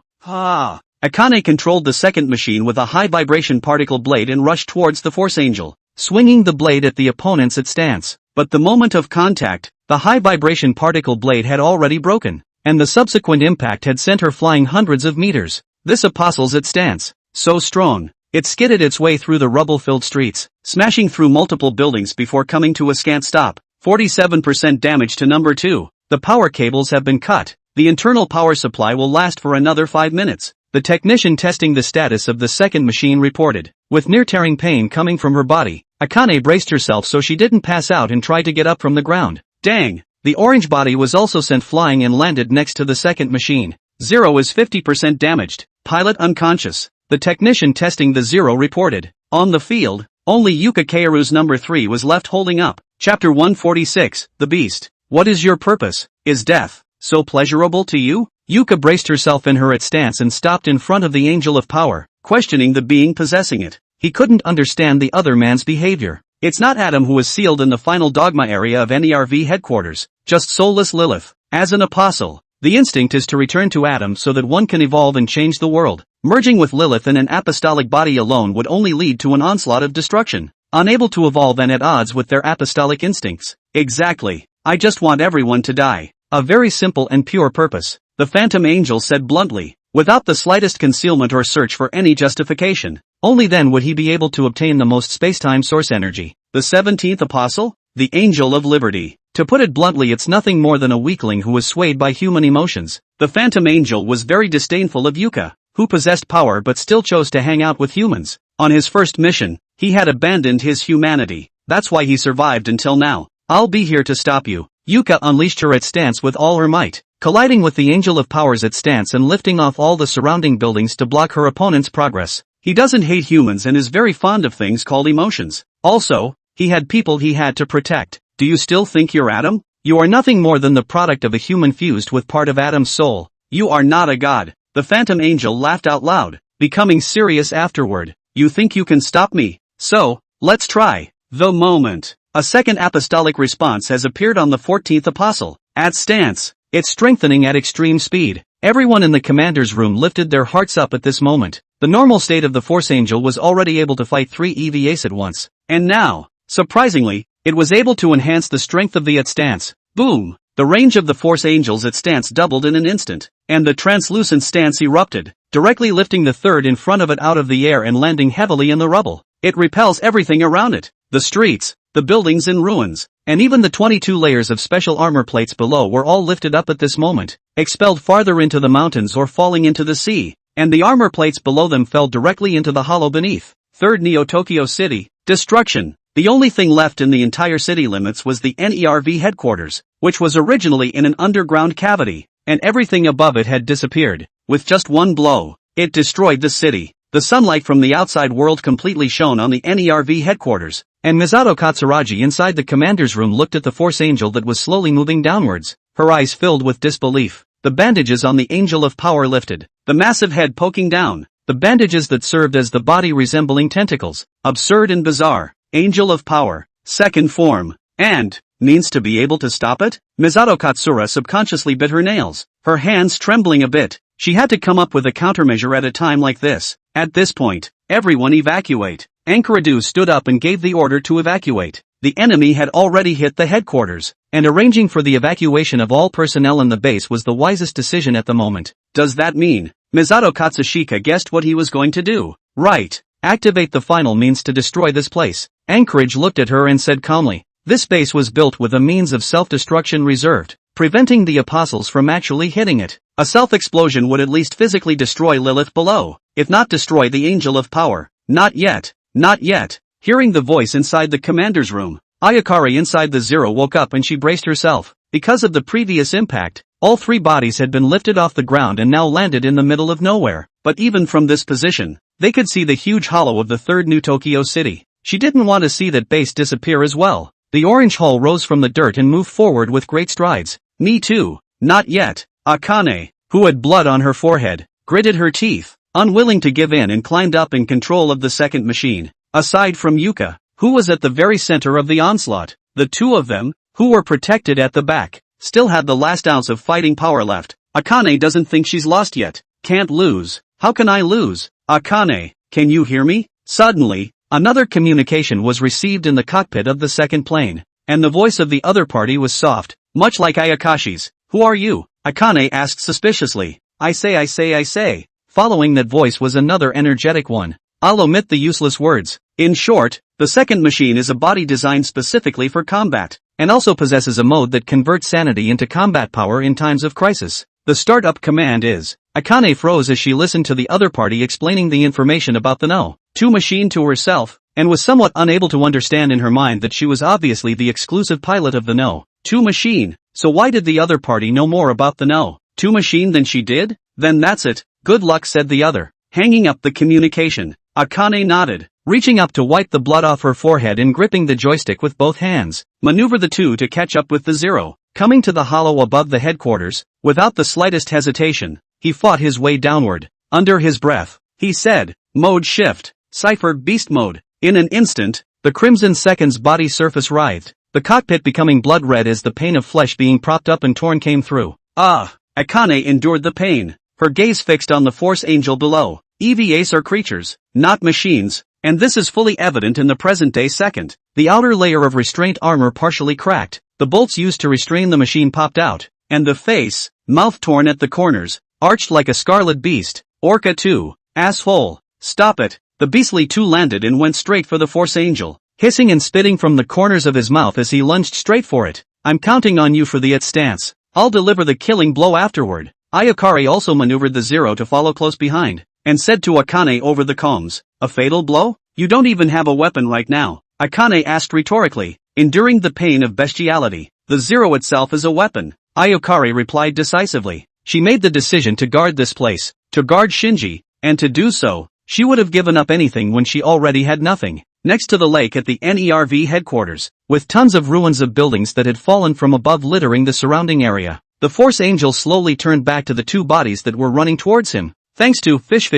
Akane controlled the second machine with a high-vibration particle blade and rushed towards the Force Angel, swinging the blade at the opponents at stance. But the moment of contact, the high-vibration particle blade had already broken, and the subsequent impact had sent her flying hundreds of meters. This apostle's at stance, so strong, it skidded its way through the rubble-filled streets, smashing through multiple buildings before coming to a scant stop. 47% damage to number 2. The power cables have been cut. The internal power supply will last for another 5 minutes. The technician testing the status of the second machine reported. With near-tearing pain coming from her body, Akane braced herself so she didn't pass out and tried to get up from the ground. Dang! The orange body was also sent flying and landed next to the second machine. Zero is 50% damaged. Pilot unconscious. The technician testing the Zero reported. On the field, only Yuka Kaoru's number 3 was left holding up. Chapter 146, The Beast. What is your purpose? Is death so pleasurable to you? Yuka braced herself in her at stance and stopped in front of the Angel of Power, questioning the being possessing it. He couldn't understand the other man's behavior. It's not Adam who was sealed in the final dogma area of NERV headquarters, just soulless Lilith. As an apostle, the instinct is to return to Adam so that one can evolve and change the world. Merging with Lilith in an apostolic body alone would only lead to an onslaught of destruction. Unable to evolve and at odds with their apostolic instincts. Exactly. I just want everyone to die. A very simple and pure purpose. The Phantom Angel said bluntly, without the slightest concealment or search for any justification. Only then would he be able to obtain the most space-time source energy. The 17th Apostle? The Angel of Liberty. To put it bluntly, it's nothing more than a weakling who is swayed by human emotions. The Phantom Angel was very disdainful of Yuka, who possessed power but still chose to hang out with humans. On his first mission, he had abandoned his humanity. That's why he survived until now. I'll be here to stop you. Yuka unleashed her at stance with all her might, colliding with the Angel of Powers at stance and lifting off all the surrounding buildings to block her opponent's progress. He doesn't hate humans and is very fond of things called emotions. Also, he had people he had to protect. Do you still think you're Adam? You are nothing more than the product of a human fused with part of Adam's soul. You are not a god. The Phantom Angel laughed out loud, becoming serious afterward. You think you can stop me? So, let's try. The moment. A second apostolic response has appeared on the 14th Apostle. At stance. It's strengthening at extreme speed. Everyone in the commander's room lifted their hearts up at this moment. The normal state of the Force Angel was already able to fight 3 EVAs at once. And now, surprisingly, it was able to enhance the strength of the at stance. Boom! The range of the Force Angels at stance doubled in an instant, and the translucent stance erupted, directly lifting the third in front of it out of the air and landing heavily in the rubble. It repels everything around it. The streets, the buildings in ruins, and even the 22 layers of special armor plates below were all lifted up at this moment, expelled farther into the mountains or falling into the sea, and the armor plates below them fell directly into the hollow beneath. 3rd Neo Tokyo City. Destruction. The only thing left in the entire city limits was the NERV headquarters, which was originally in an underground cavity, and everything above it had disappeared. With just one blow, it destroyed the city. The sunlight from the outside world completely shone on the NERV headquarters, and Misato Katsuragi inside the commander's room looked at the Force Angel that was slowly moving downwards, her eyes filled with disbelief. The bandages on the Angel of Power lifted, the massive head poking down, the bandages that served as the body resembling tentacles. Absurd and bizarre. Angel of Power, second form, and Means to be able to stop it? Misato Katsura subconsciously bit her nails, her hands trembling a bit. She had to come up with a countermeasure at a time like this. At this point, everyone evacuate. Enkuradu stood up and gave the order to evacuate. The enemy had already hit the headquarters, and arranging for the evacuation of all personnel in the base was the wisest decision at the moment. Does that mean? Misato Katsushika guessed what he was going to do. Right. Activate the final means to destroy this place. Anchorage looked at her and said calmly, this base was built with a means of self-destruction reserved, preventing the apostles from actually hitting it. A self-explosion would at least physically destroy Lilith below, if not destroy the Angel of Power. Not yet. Not yet. Hearing the voice inside the commander's room, Ayakari inside the Zero woke up and she braced herself. Because of the previous impact, all three bodies had been lifted off the ground and now landed in the middle of nowhere. But even from this position, they could see the huge hollow of the third New Tokyo City. She didn't want to see that base disappear as well. The orange hull rose from the dirt and moved forward with great strides. Me too. Not yet. Akane, who had blood on her forehead, gritted her teeth, unwilling to give in, and climbed up in control of the second machine. Aside from Yuka, who was at the very center of the onslaught, the two of them, who were protected at the back, still had the last ounce of fighting power left. Akane doesn't think she's lost yet. Can't lose. How can I lose? Akane, can you hear me? Suddenly, another communication was received in the cockpit of the second plane, and the voice of the other party was soft, much like Ayakashi's. Who are you? Akane asked suspiciously. I say. Following that voice was another energetic one. I'll omit the useless words. In short, the second machine is a body designed specifically for combat, and also possesses a mode that converts sanity into combat power in times of crisis. The startup command is. Akane froze as she listened to the other party explaining the information about the No. 2 machine to herself, and was somewhat unable to understand in her mind that she was obviously the exclusive pilot of the No. 2 machine. So why did the other party know more about the No. 2 machine than she did? Then that's it. Good luck, said the other, hanging up the communication. Akane nodded, reaching up to wipe the blood off her forehead and gripping the joystick with both hands. Maneuver the 2 to catch up with the Zero. Coming to the hollow above the headquarters, without the slightest hesitation, he fought his way downward. Under his breath, he said, Mode shift. Cypher beast mode. In an instant, the Crimson Second's body surface writhed, the cockpit becoming blood red as the pain of flesh being propped up and torn came through. Akane endured the pain, her gaze fixed on the Force Angel below. EVAs are creatures, not machines, and this is fully evident in the present-day second. The outer layer of restraint armor partially cracked, the bolts used to restrain the machine popped out, and the face, mouth torn at the corners, arched like a scarlet beast. Orca 2, asshole, stop it. The beastly 2 landed and went straight for the Force Angel, hissing and spitting from the corners of his mouth as he lunged straight for it. I'm counting on you for the it stance. I'll deliver the killing blow afterward. Ayakari also maneuvered the Zero to follow close behind, and said to Akane over the comms, a fatal blow? You don't even have a weapon right now. Akane asked rhetorically, enduring the pain of bestiality. The Zero itself is a weapon. Ayakari replied decisively. She made the decision to guard this place, to guard Shinji, and to do so, she would have given up anything when she already had nothing. Next to the lake at the NERV headquarters, with tons of ruins of buildings that had fallen from above littering the surrounding area, the Force Angel slowly turned back to the 2 bodies that were running towards him. Thanks to Fish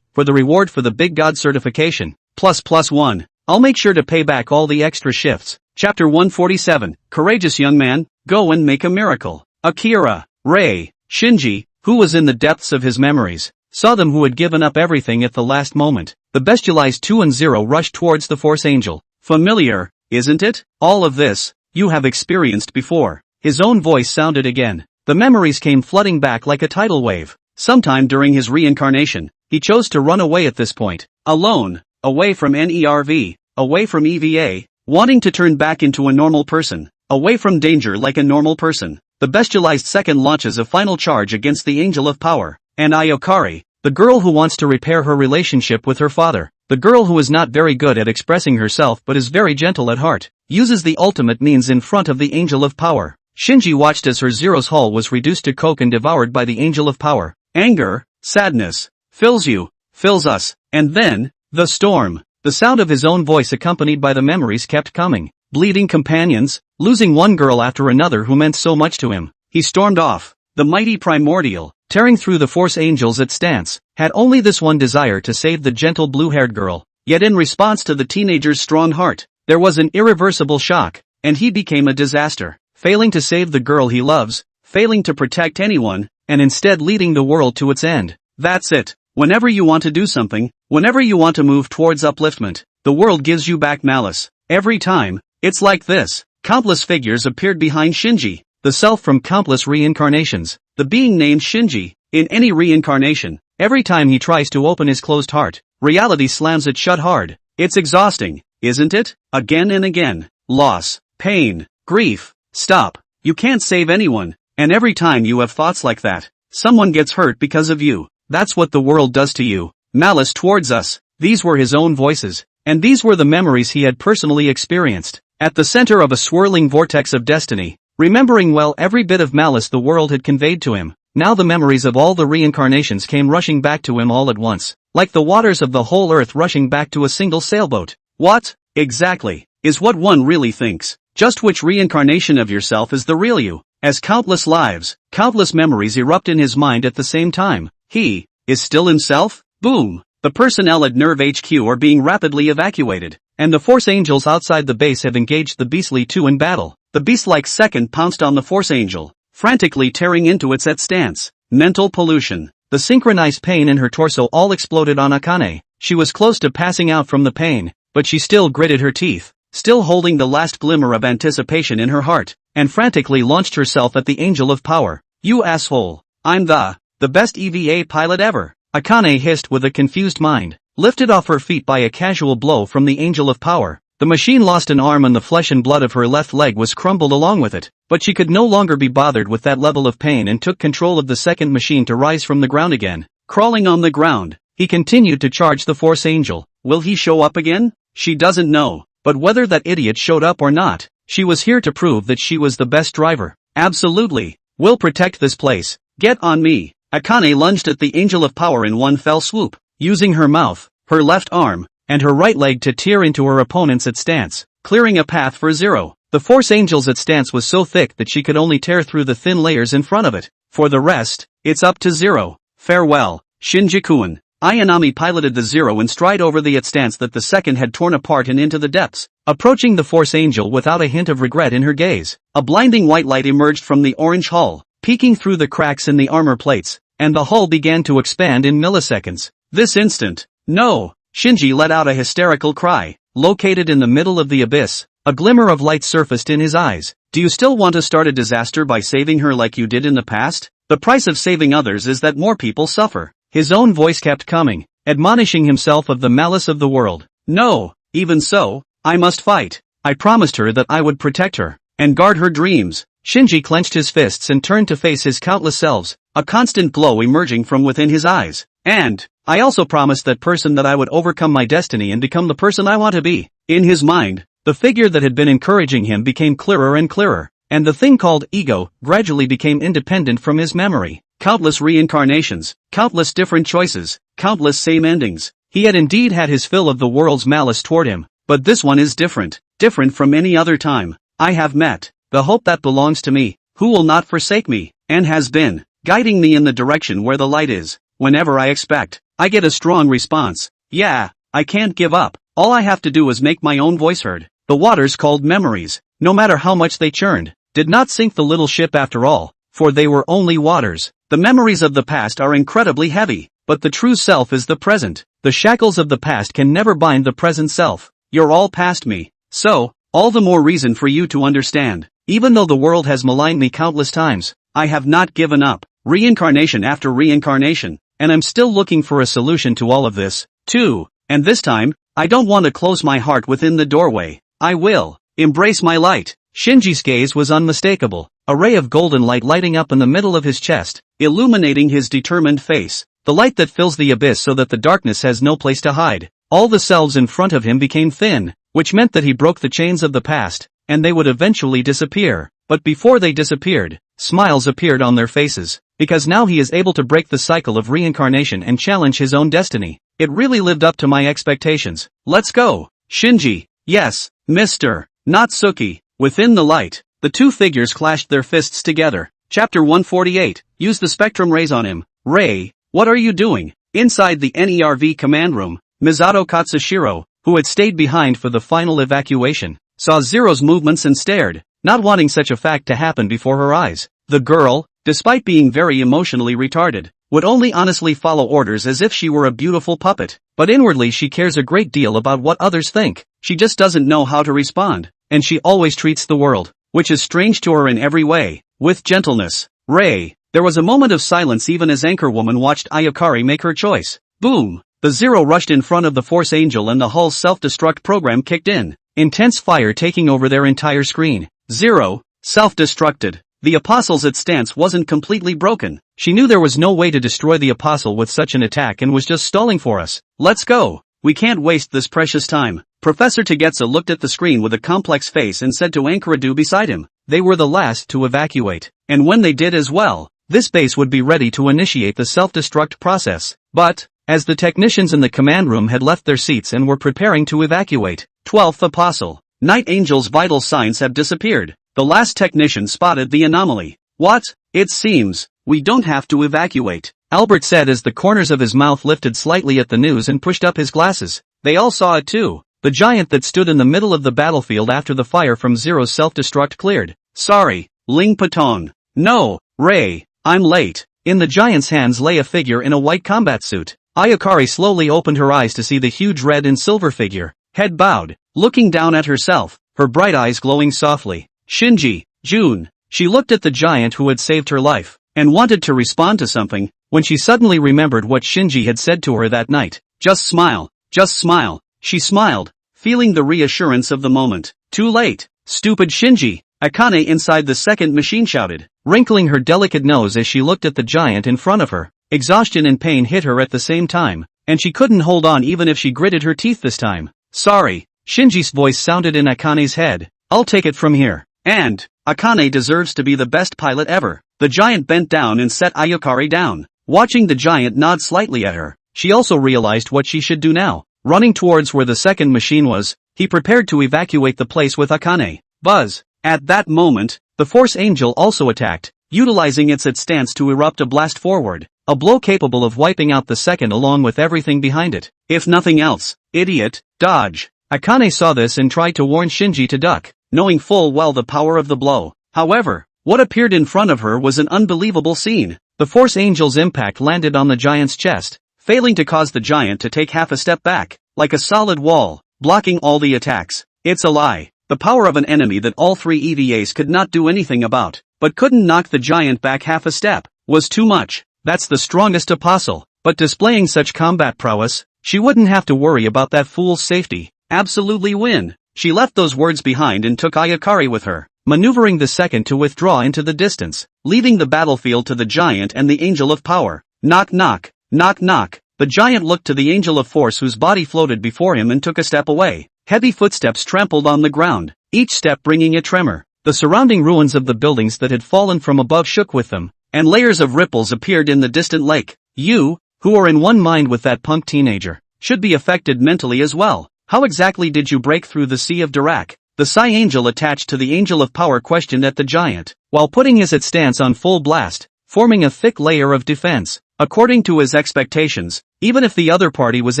for the reward for the Big God certification. +1. I'll make sure to pay back all the extra shifts. Chapter 147. Courageous young man, go and make a miracle. Akira, Rei, Shinji, who was in the depths of his memories, saw them who had given up everything at the last moment. The bestialized 2 and Zero rushed towards the Force Angel. Familiar, isn't it? All of this, you have experienced before. His own voice sounded again. The memories came flooding back like a tidal wave. Sometime during his reincarnation, he chose to run away at this point. Alone, away from NERV, away from EVA, wanting to turn back into a normal person, away from danger like a normal person. The bestialized second launches a final charge against the Angel of Power, and Ayakari, the girl who wants to repair her relationship with her father, the girl who is not very good at expressing herself but is very gentle at heart, uses the ultimate means in front of the Angel of Power. Shinji watched as her Zero's hull was reduced to coke and devoured by the Angel of Power. Anger, sadness, fills us, and then, the storm. The sound of his own voice accompanied by the memories kept coming. Bleeding companions, losing one girl after another who meant so much to him. He stormed off, the mighty primordial, tearing through the Force Angels at stance, had only this one desire to save the gentle blue-haired girl. Yet in response to the teenager's strong heart, there was an irreversible shock. and he became a disaster, failing to save the girl he loves, failing to protect anyone, and instead leading the world to its end. That's it. Whenever you want to do something, whenever you want to move towards upliftment, the world gives you back malice. Every time. It's like this. Countless figures appeared behind Shinji, the self from countless reincarnations, the being named Shinji. In any reincarnation, every time he tries to open his closed heart, reality slams it shut hard. It's exhausting, isn't it? Again and again. Loss, pain, grief. Stop. You can't save anyone, and every time you have thoughts like that, someone gets hurt because of you. That's what the world does to you. Malice towards us. These were his own voices, and these were the memories he had personally experienced. At the center of a swirling vortex of destiny, remembering well every bit of malice the world had conveyed to him, now the memories of all the reincarnations came rushing back to him all at once, like the waters of the whole earth rushing back to a single sailboat. What, exactly, is what one really thinks? Just which reincarnation of yourself is the real you? As countless lives, countless memories erupt in his mind at the same time, he is still himself? Boom! The personnel at Nerve HQ are being rapidly evacuated, and the Force Angels outside the base have engaged the Beastly 2 in battle. The beast-like second pounced on the Force Angel, frantically tearing into it at stance. Mental pollution. The synchronized pain in her torso all exploded on Akane. She was close to passing out from the pain, but she still gritted her teeth, still holding the last glimmer of anticipation in her heart, and frantically launched herself at the Angel of Power. You asshole. I'm the best EVA pilot ever. Akane hissed with a confused mind, lifted off her feet by a casual blow from the Angel of Power. The machine lost an arm and the flesh and blood of her left leg was crumbled along with it, but she could no longer be bothered with that level of pain and took control of the second machine to rise from the ground again. Crawling on the ground, he continued to charge the Force Angel. Will he show up again? She doesn't know, but whether that idiot showed up or not, she was here to prove that she was the best driver. Absolutely. We'll protect this place. Get on me. Akane lunged at the Angel of Power in one fell swoop, using her mouth, her left arm, and her right leg to tear into her opponents at stance, clearing a path for Zero. The Force Angel's at stance was so thick that she could only tear through the thin layers in front of it. For the rest, it's up to Zero. Farewell, Shinji-kun. Ayanami piloted the Zero in stride over the at stance that the second had torn apart and into the depths, approaching the Force Angel without a hint of regret in her gaze. A blinding white light emerged from the orange hull, peeking through the cracks in the armor plates, and the hull began to expand in milliseconds. This instant, no! Shinji let out a hysterical cry. Located in the middle of the abyss, a glimmer of light surfaced in his eyes. Do you still want to start a disaster by saving her like you did in the past? The price of saving others is that more people suffer. His own voice kept coming, admonishing himself of the malice of the world. No, even so, I must fight. I promised her that I would protect her, and guard her dreams. Shinji clenched his fists and turned to face his countless selves, a constant glow emerging from within his eyes. And I also promised that person that I would overcome my destiny and become the person I want to be. In his mind, the figure that had been encouraging him became clearer and clearer, and the thing called ego gradually became independent from his memory. Countless reincarnations, countless different choices, countless same endings. He had indeed had his fill of the world's malice toward him, but this one is different, different from any other time. I have met the hope that belongs to me, who will not forsake me, and has been guiding me in the direction where the light is. Whenever I expect, I get a strong response. Yeah, I can't give up. All I have to do is make my own voice heard. The waters called memories, no matter how much they churned, did not sink the little ship after all, for they were only waters. The memories of the past are incredibly heavy, but the true self is the present. The shackles of the past can never bind the present self. You're all past me. So, all the more reason for you to understand. Even though the world has maligned me countless times, I have not given up. Reincarnation after reincarnation. And I'm still looking for a solution to all of this, too. And this time, I don't want to close my heart within the doorway. I will embrace my light. Shinji's gaze was unmistakable, a ray of golden light lighting up in the middle of his chest, illuminating his determined face. The light that fills the abyss so that the darkness has no place to hide. All the selves in front of him became thin, which meant that he broke the chains of the past, and they would eventually disappear. But before they disappeared, smiles appeared on their faces, because now he is able to break the cycle of reincarnation and challenge his own destiny. It really lived up to my expectations. Let's go, Shinji. Yes, Mr. Natsuki. Within the light, the two figures clashed their fists together. Chapter 148. Use the spectrum rays on him. Ray, what are you doing? Inside the NERV command room, Misato Katsushiro, who had stayed behind for the final evacuation, saw Zero's movements and stared, not wanting such a fact to happen before her eyes. The girl, despite being very emotionally retarded, would only honestly follow orders as if she were a beautiful puppet, but inwardly she cares a great deal about what others think. She just doesn't know how to respond, and she always treats the world, which is strange to her in every way, with gentleness. Ray. There was a moment of silence even as Anchorwoman watched Ayakari make her choice. Boom! The Zero rushed in front of the Force Angel and the hull's self-destruct program kicked in, intense fire taking over their entire screen. Zero, self-destructed. The Apostle's stance wasn't completely broken. She knew there was no way to destroy the Apostle with such an attack and was just stalling for us. Let's go. We can't waste this precious time. Professor Togetsu looked at the screen with a complex face and said to Ankaradu beside him. They were the last to evacuate, and when they did as well, this base would be ready to initiate the self-destruct process. But, as the technicians in the command room had left their seats and were preparing to evacuate, 12th Apostle, Night Angel's vital signs have disappeared. The last technician spotted the anomaly. What? It seems, we don't have to evacuate, Albert said as the corners of his mouth lifted slightly at the news and pushed up his glasses. They all saw it too. The giant that stood in the middle of the battlefield after the fire from Zero's self-destruct cleared. Sorry, Ling Patong. No, Ray, I'm late. In the giant's hands lay a figure in a white combat suit. Ayakari slowly opened her eyes to see the huge red and silver figure, head bowed, looking down at herself, her bright eyes glowing softly. Shinji, June. She looked at the giant who had saved her life, and wanted to respond to something, when she suddenly remembered what Shinji had said to her that night. Just smile, just smile. She smiled, feeling the reassurance of the moment. Too late, stupid Shinji, Akane inside the second machine shouted, wrinkling her delicate nose as she looked at the giant in front of her. Exhaustion and pain hit her at the same time, and she couldn't hold on even if she gritted her teeth this time. Sorry, Shinji's voice sounded in Akane's head. I'll take it from here. And, Akane deserves to be the best pilot ever. The giant bent down and set Ayakari down. Watching the giant nod slightly at her, she also realized what she should do now. Running towards where the second machine was, he prepared to evacuate the place with Akane. Buzz. At that moment, the Force Angel also attacked, utilizing its stance to erupt a blast forward, a blow capable of wiping out the second along with everything behind it. If nothing else, idiot, dodge. Akane saw this and tried to warn Shinji to duck, knowing full well the power of the blow. However, what appeared in front of her was an unbelievable scene. The Force Angel's impact landed on the giant's chest, failing to cause the giant to take half a step back, like a solid wall, blocking all the attacks. It's a lie. The power of an enemy that all three EVAs could not do anything about, but couldn't knock the giant back half a step, was too much. That's the strongest apostle, but displaying such combat prowess, she wouldn't have to worry about that fool's safety. Absolutely win. She left those words behind and took Ayakari with her, maneuvering the second to withdraw into the distance, leaving the battlefield to the giant and the Angel of Power. Knock knock, knock knock. The giant looked to the Angel of Force whose body floated before him and took a step away. Heavy footsteps trampled on the ground, each step bringing a tremor. The surrounding ruins of the buildings that had fallen from above shook with them, and layers of ripples appeared in the distant lake. You, who are in one mind with that punk teenager, should be affected mentally as well. How exactly did you break through the Sea of Dirac? The Psy Angel attached to the Angel of Power questioned at the giant, while putting his stance on full blast, forming a thick layer of defense. According to his expectations, even if the other party was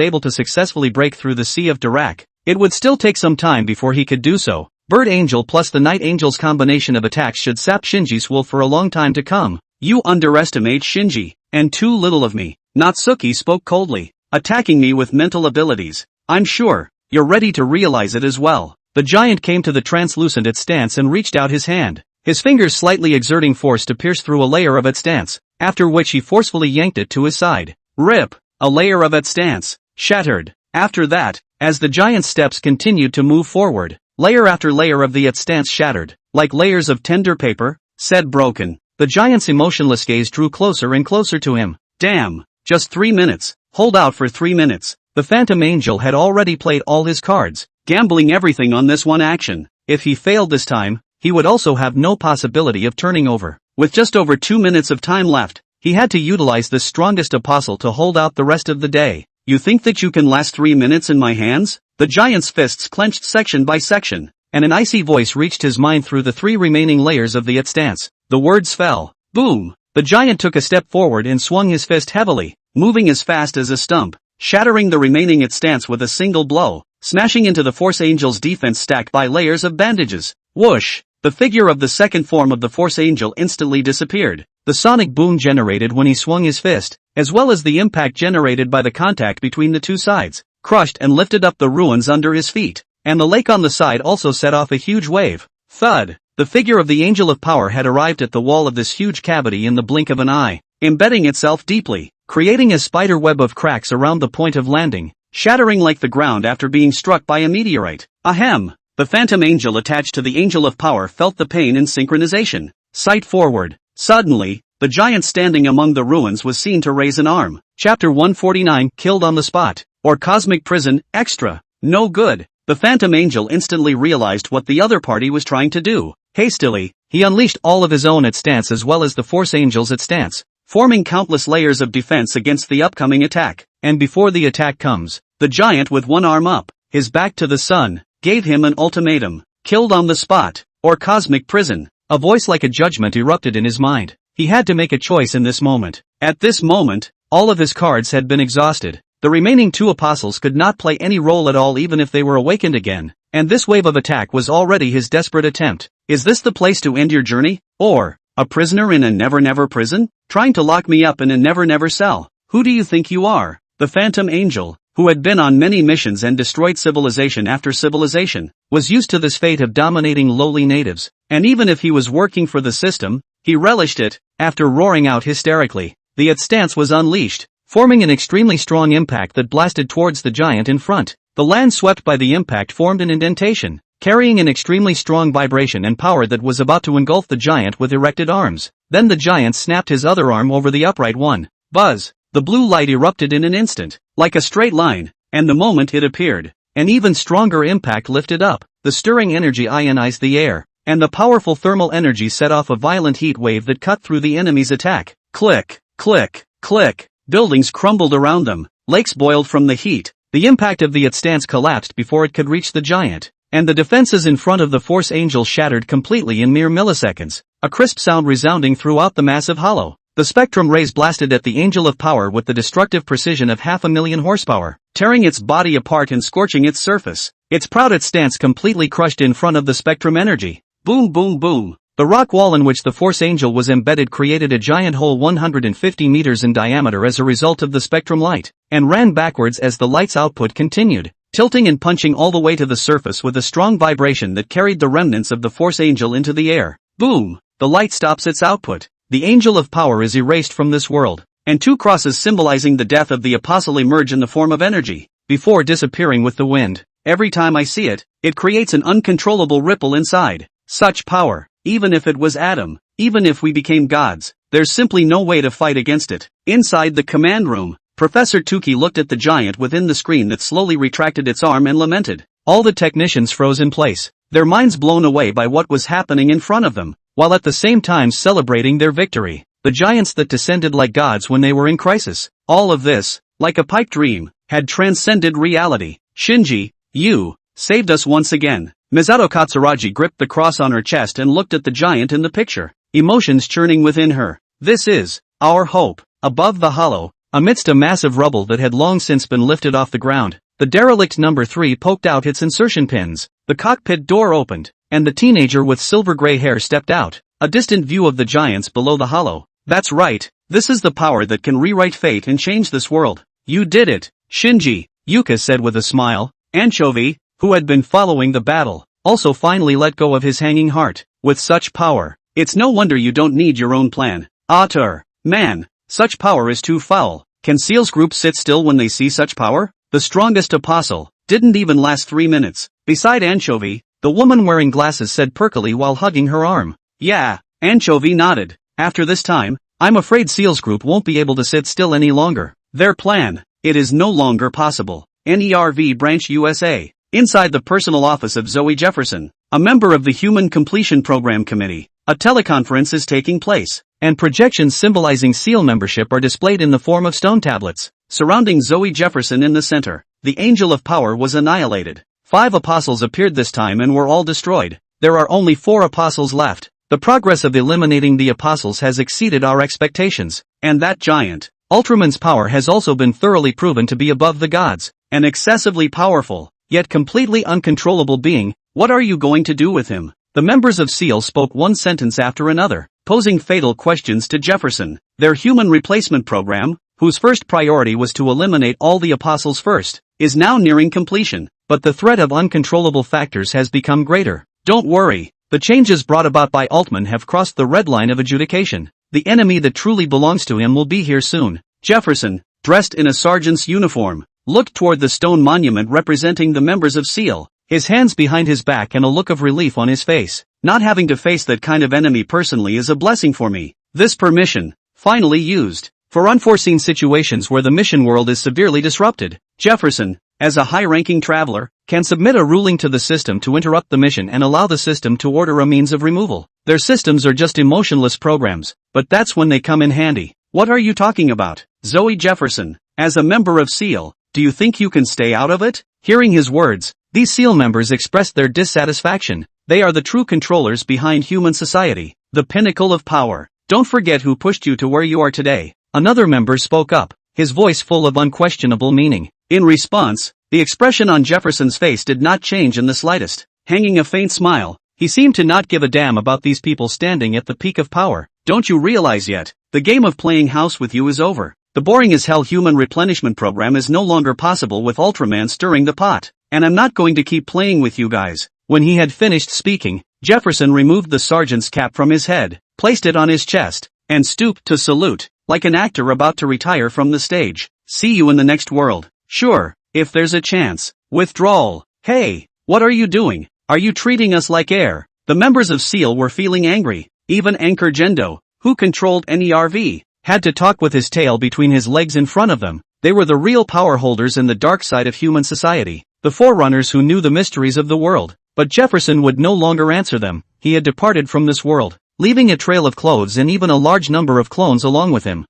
able to successfully break through the Sea of Dirac, it would still take some time before he could do so. Bird Angel plus the Night Angel's combination of attacks should sap Shinji's will for a long time to come. You underestimate Shinji, and too little of me. Natsuki spoke coldly, attacking me with mental abilities. I'm sure you're ready to realize it as well. The giant came to the translucent its stance and reached out his hand, his fingers slightly exerting force to pierce through a layer of its stance, after which he forcefully yanked it to his side. Rip! A layer of its stance shattered. After that, as the giant's steps continued to move forward, layer after layer of the its stance shattered, like layers of tender paper, said broken. The giant's emotionless gaze drew closer and closer to him. Damn, just 3 minutes. Hold out for 3 minutes. The Phantom Angel had already played all his cards, gambling everything on this one action. If he failed this time, he would also have no possibility of turning over. With just over 2 minutes of time left, he had to utilize the strongest apostle to hold out the rest of the day. You think that you can last 3 minutes in my hands? The giant's fists clenched section by section, and an icy voice reached his mind through the 3 remaining layers of the it stance. The words fell. Boom! The giant took a step forward and swung his fist heavily, moving as fast as a stump. shattering the remaining its stance with a single blow, smashing into the Force Angel's defense stacked by layers of bandages. Whoosh! The figure of the second form of the Force Angel instantly disappeared. The sonic boom generated when he swung his fist, as well as the impact generated by the contact between the two sides, crushed and lifted up the ruins under his feet, and the lake on the side also set off a huge wave. Thud! The figure of the Angel of Power had arrived at the wall of this huge cavity in the blink of an eye, embedding itself deeply, creating a spider web of cracks around the point of landing, shattering like the ground after being struck by a meteorite. Ahem! The Phantom Angel attached to the Angel of Power felt the pain in synchronization. Sight forward. Suddenly, the giant standing among the ruins was seen to raise an arm. Chapter 149 Killed on the Spot, or Cosmic Prison, Extra. No good. The Phantom Angel instantly realized what the other party was trying to do. Hastily, he unleashed all of his own at stance as well as the Force Angel's at stance, forming countless layers of defense against the upcoming attack. And before the attack comes, the giant with one arm up, his back to the sun, gave him an ultimatum. Killed on the spot, or Cosmic Prison. A voice like a judgment erupted in his mind. He had to make a choice in this moment. At this moment, all of his cards had been exhausted. The remaining two apostles could not play any role at all even if they were awakened again, and this wave of attack was already his desperate attempt. Is this the place to end your journey? Or, a prisoner in a never-never prison? Trying to lock me up in a never-never cell? Who do you think you are? The Phantom Angel, who had been on many missions and destroyed civilization after civilization, was used to this fate of dominating lowly natives, and even if he was working for the system, he relished it. After roaring out hysterically, the stance was unleashed, forming an extremely strong impact that blasted towards the giant in front. The land swept by the impact formed an indentation, carrying an extremely strong vibration and power that was about to engulf the giant with erected arms. Then the giant snapped his other arm over the upright one. Buzz! The blue light erupted in an instant, like a straight line, and the moment it appeared, an even stronger impact lifted up. The stirring energy ionized the air, and the powerful thermal energy set off a violent heat wave that cut through the enemy's attack. Click, click, click. Buildings crumbled around them, lakes boiled from the heat. The impact of the stance collapsed before it could reach the giant, and the defenses in front of the Force Angel shattered completely in mere milliseconds, a crisp sound resounding throughout the massive hollow. The spectrum rays blasted at the Angel of Power with the destructive precision of 500,000 horsepower, tearing its body apart and scorching its surface. Its proud stance completely crushed in front of the spectrum energy. Boom boom boom. The rock wall in which the Force Angel was embedded created a giant hole 150 meters in diameter as a result of the spectrum light, and ran backwards as the light's output continued, tilting and punching all the way to the surface with a strong vibration that carried the remnants of the Force Angel into the air. Boom! The light stops its output. The Angel of Power is erased from this world, and two crosses symbolizing the death of the apostle emerge in the form of energy, before disappearing with the wind. Every time I see it, it creates an uncontrollable ripple inside. Such power. Even if it was Adam, even if we became gods, there's simply no way to fight against it. Inside the command room, Professor Tukey looked at the giant within the screen that slowly retracted its arm and lamented. All the technicians froze in place, their minds blown away by what was happening in front of them, while at the same time celebrating their victory. The giants that descended like gods when they were in crisis. All of this, like a pipe dream, had transcended reality. Shinji, you saved us once again. Misato Katsuragi gripped the cross on her chest and looked at the giant in the picture, emotions churning within her. This is our hope. Above the hollow, amidst a massive rubble that had long since been lifted off the ground, the derelict number 3 poked out its insertion pins. The cockpit door opened, and the teenager with silver gray hair stepped out, a distant view of the giants below the hollow. That's right, this is the power that can rewrite fate and change this world. You did it, Shinji, Yuka said with a smile. Anchovy, who had been following the battle, also finally let go of his hanging heart. With such power, it's no wonder you don't need your own plan. Auteur, man, such power is too foul. Can Seals Group sit still when they see such power? The strongest apostle didn't even last 3 minutes. Beside Anchovy, the woman wearing glasses said perkily while hugging her arm. Yeah, Anchovy nodded. After this time, I'm afraid Seals Group won't be able to sit still any longer. Their plan, it is no longer possible. NERV Branch USA. Inside the personal office of Zoe Jefferson, a member of the Human Completion Program Committee, a teleconference is taking place, and projections symbolizing SEAL membership are displayed in the form of stone tablets. Surrounding Zoe Jefferson in the center, the Angel of Power was annihilated. 5 apostles appeared this time and were all destroyed. There are only 4 apostles left. The progress of eliminating the apostles has exceeded our expectations, and that giant, Ultraman's power has also been thoroughly proven to be above the gods. An excessively powerful, yet completely uncontrollable being. What are you going to do with him? The members of SEAL spoke one sentence after another, posing fatal questions to Jefferson. Their human replacement program, whose first priority was to eliminate all the apostles first, is now nearing completion, but the threat of uncontrollable factors has become greater. Don't worry, the changes brought about by Altman have crossed the red line of adjudication. The enemy that truly belongs to him will be here soon. Jefferson, dressed in a sergeant's uniform, looked toward the stone monument representing the members of SEAL, his hands behind his back and a look of relief on his face. Not having to face that kind of enemy personally is a blessing for me. This permission, finally used, for unforeseen situations where the mission world is severely disrupted. Jefferson, as a high-ranking traveler, can submit a ruling to the system to interrupt the mission and allow the system to order a means of removal. Their systems are just emotionless programs, but that's when they come in handy. What are you talking about? Zoe Jefferson, as a member of SEAL, do you think you can stay out of it? Hearing his words, these SEAL members expressed their dissatisfaction. They are the true controllers behind human society, the pinnacle of power. Don't forget who pushed you to where you are today. Another member spoke up, his voice full of unquestionable meaning. In response, the expression on Jefferson's face did not change in the slightest. Hanging a faint smile, he seemed to not give a damn about these people standing at the peak of power. Don't you realize yet? The game of playing house with you is over. The boring as hell human replenishment program is no longer possible with Ultraman stirring the pot. And I'm not going to keep playing with you guys. When he had finished speaking, Jefferson removed the sergeant's cap from his head, placed it on his chest, and stooped to salute, like an actor about to retire from the stage. See you in the next world. Sure, if there's a chance. Withdrawal. Hey, what are you doing? Are you treating us like air? The members of SEAL were feeling angry. Even Anchor Gendo, who controlled NERV, had to talk with his tail between his legs in front of them. They were the real power holders in the dark side of human society, the forerunners who knew the mysteries of the world. But Jefferson would no longer answer them. He had departed from this world, leaving a trail of clothes and even a large number of clones along with him.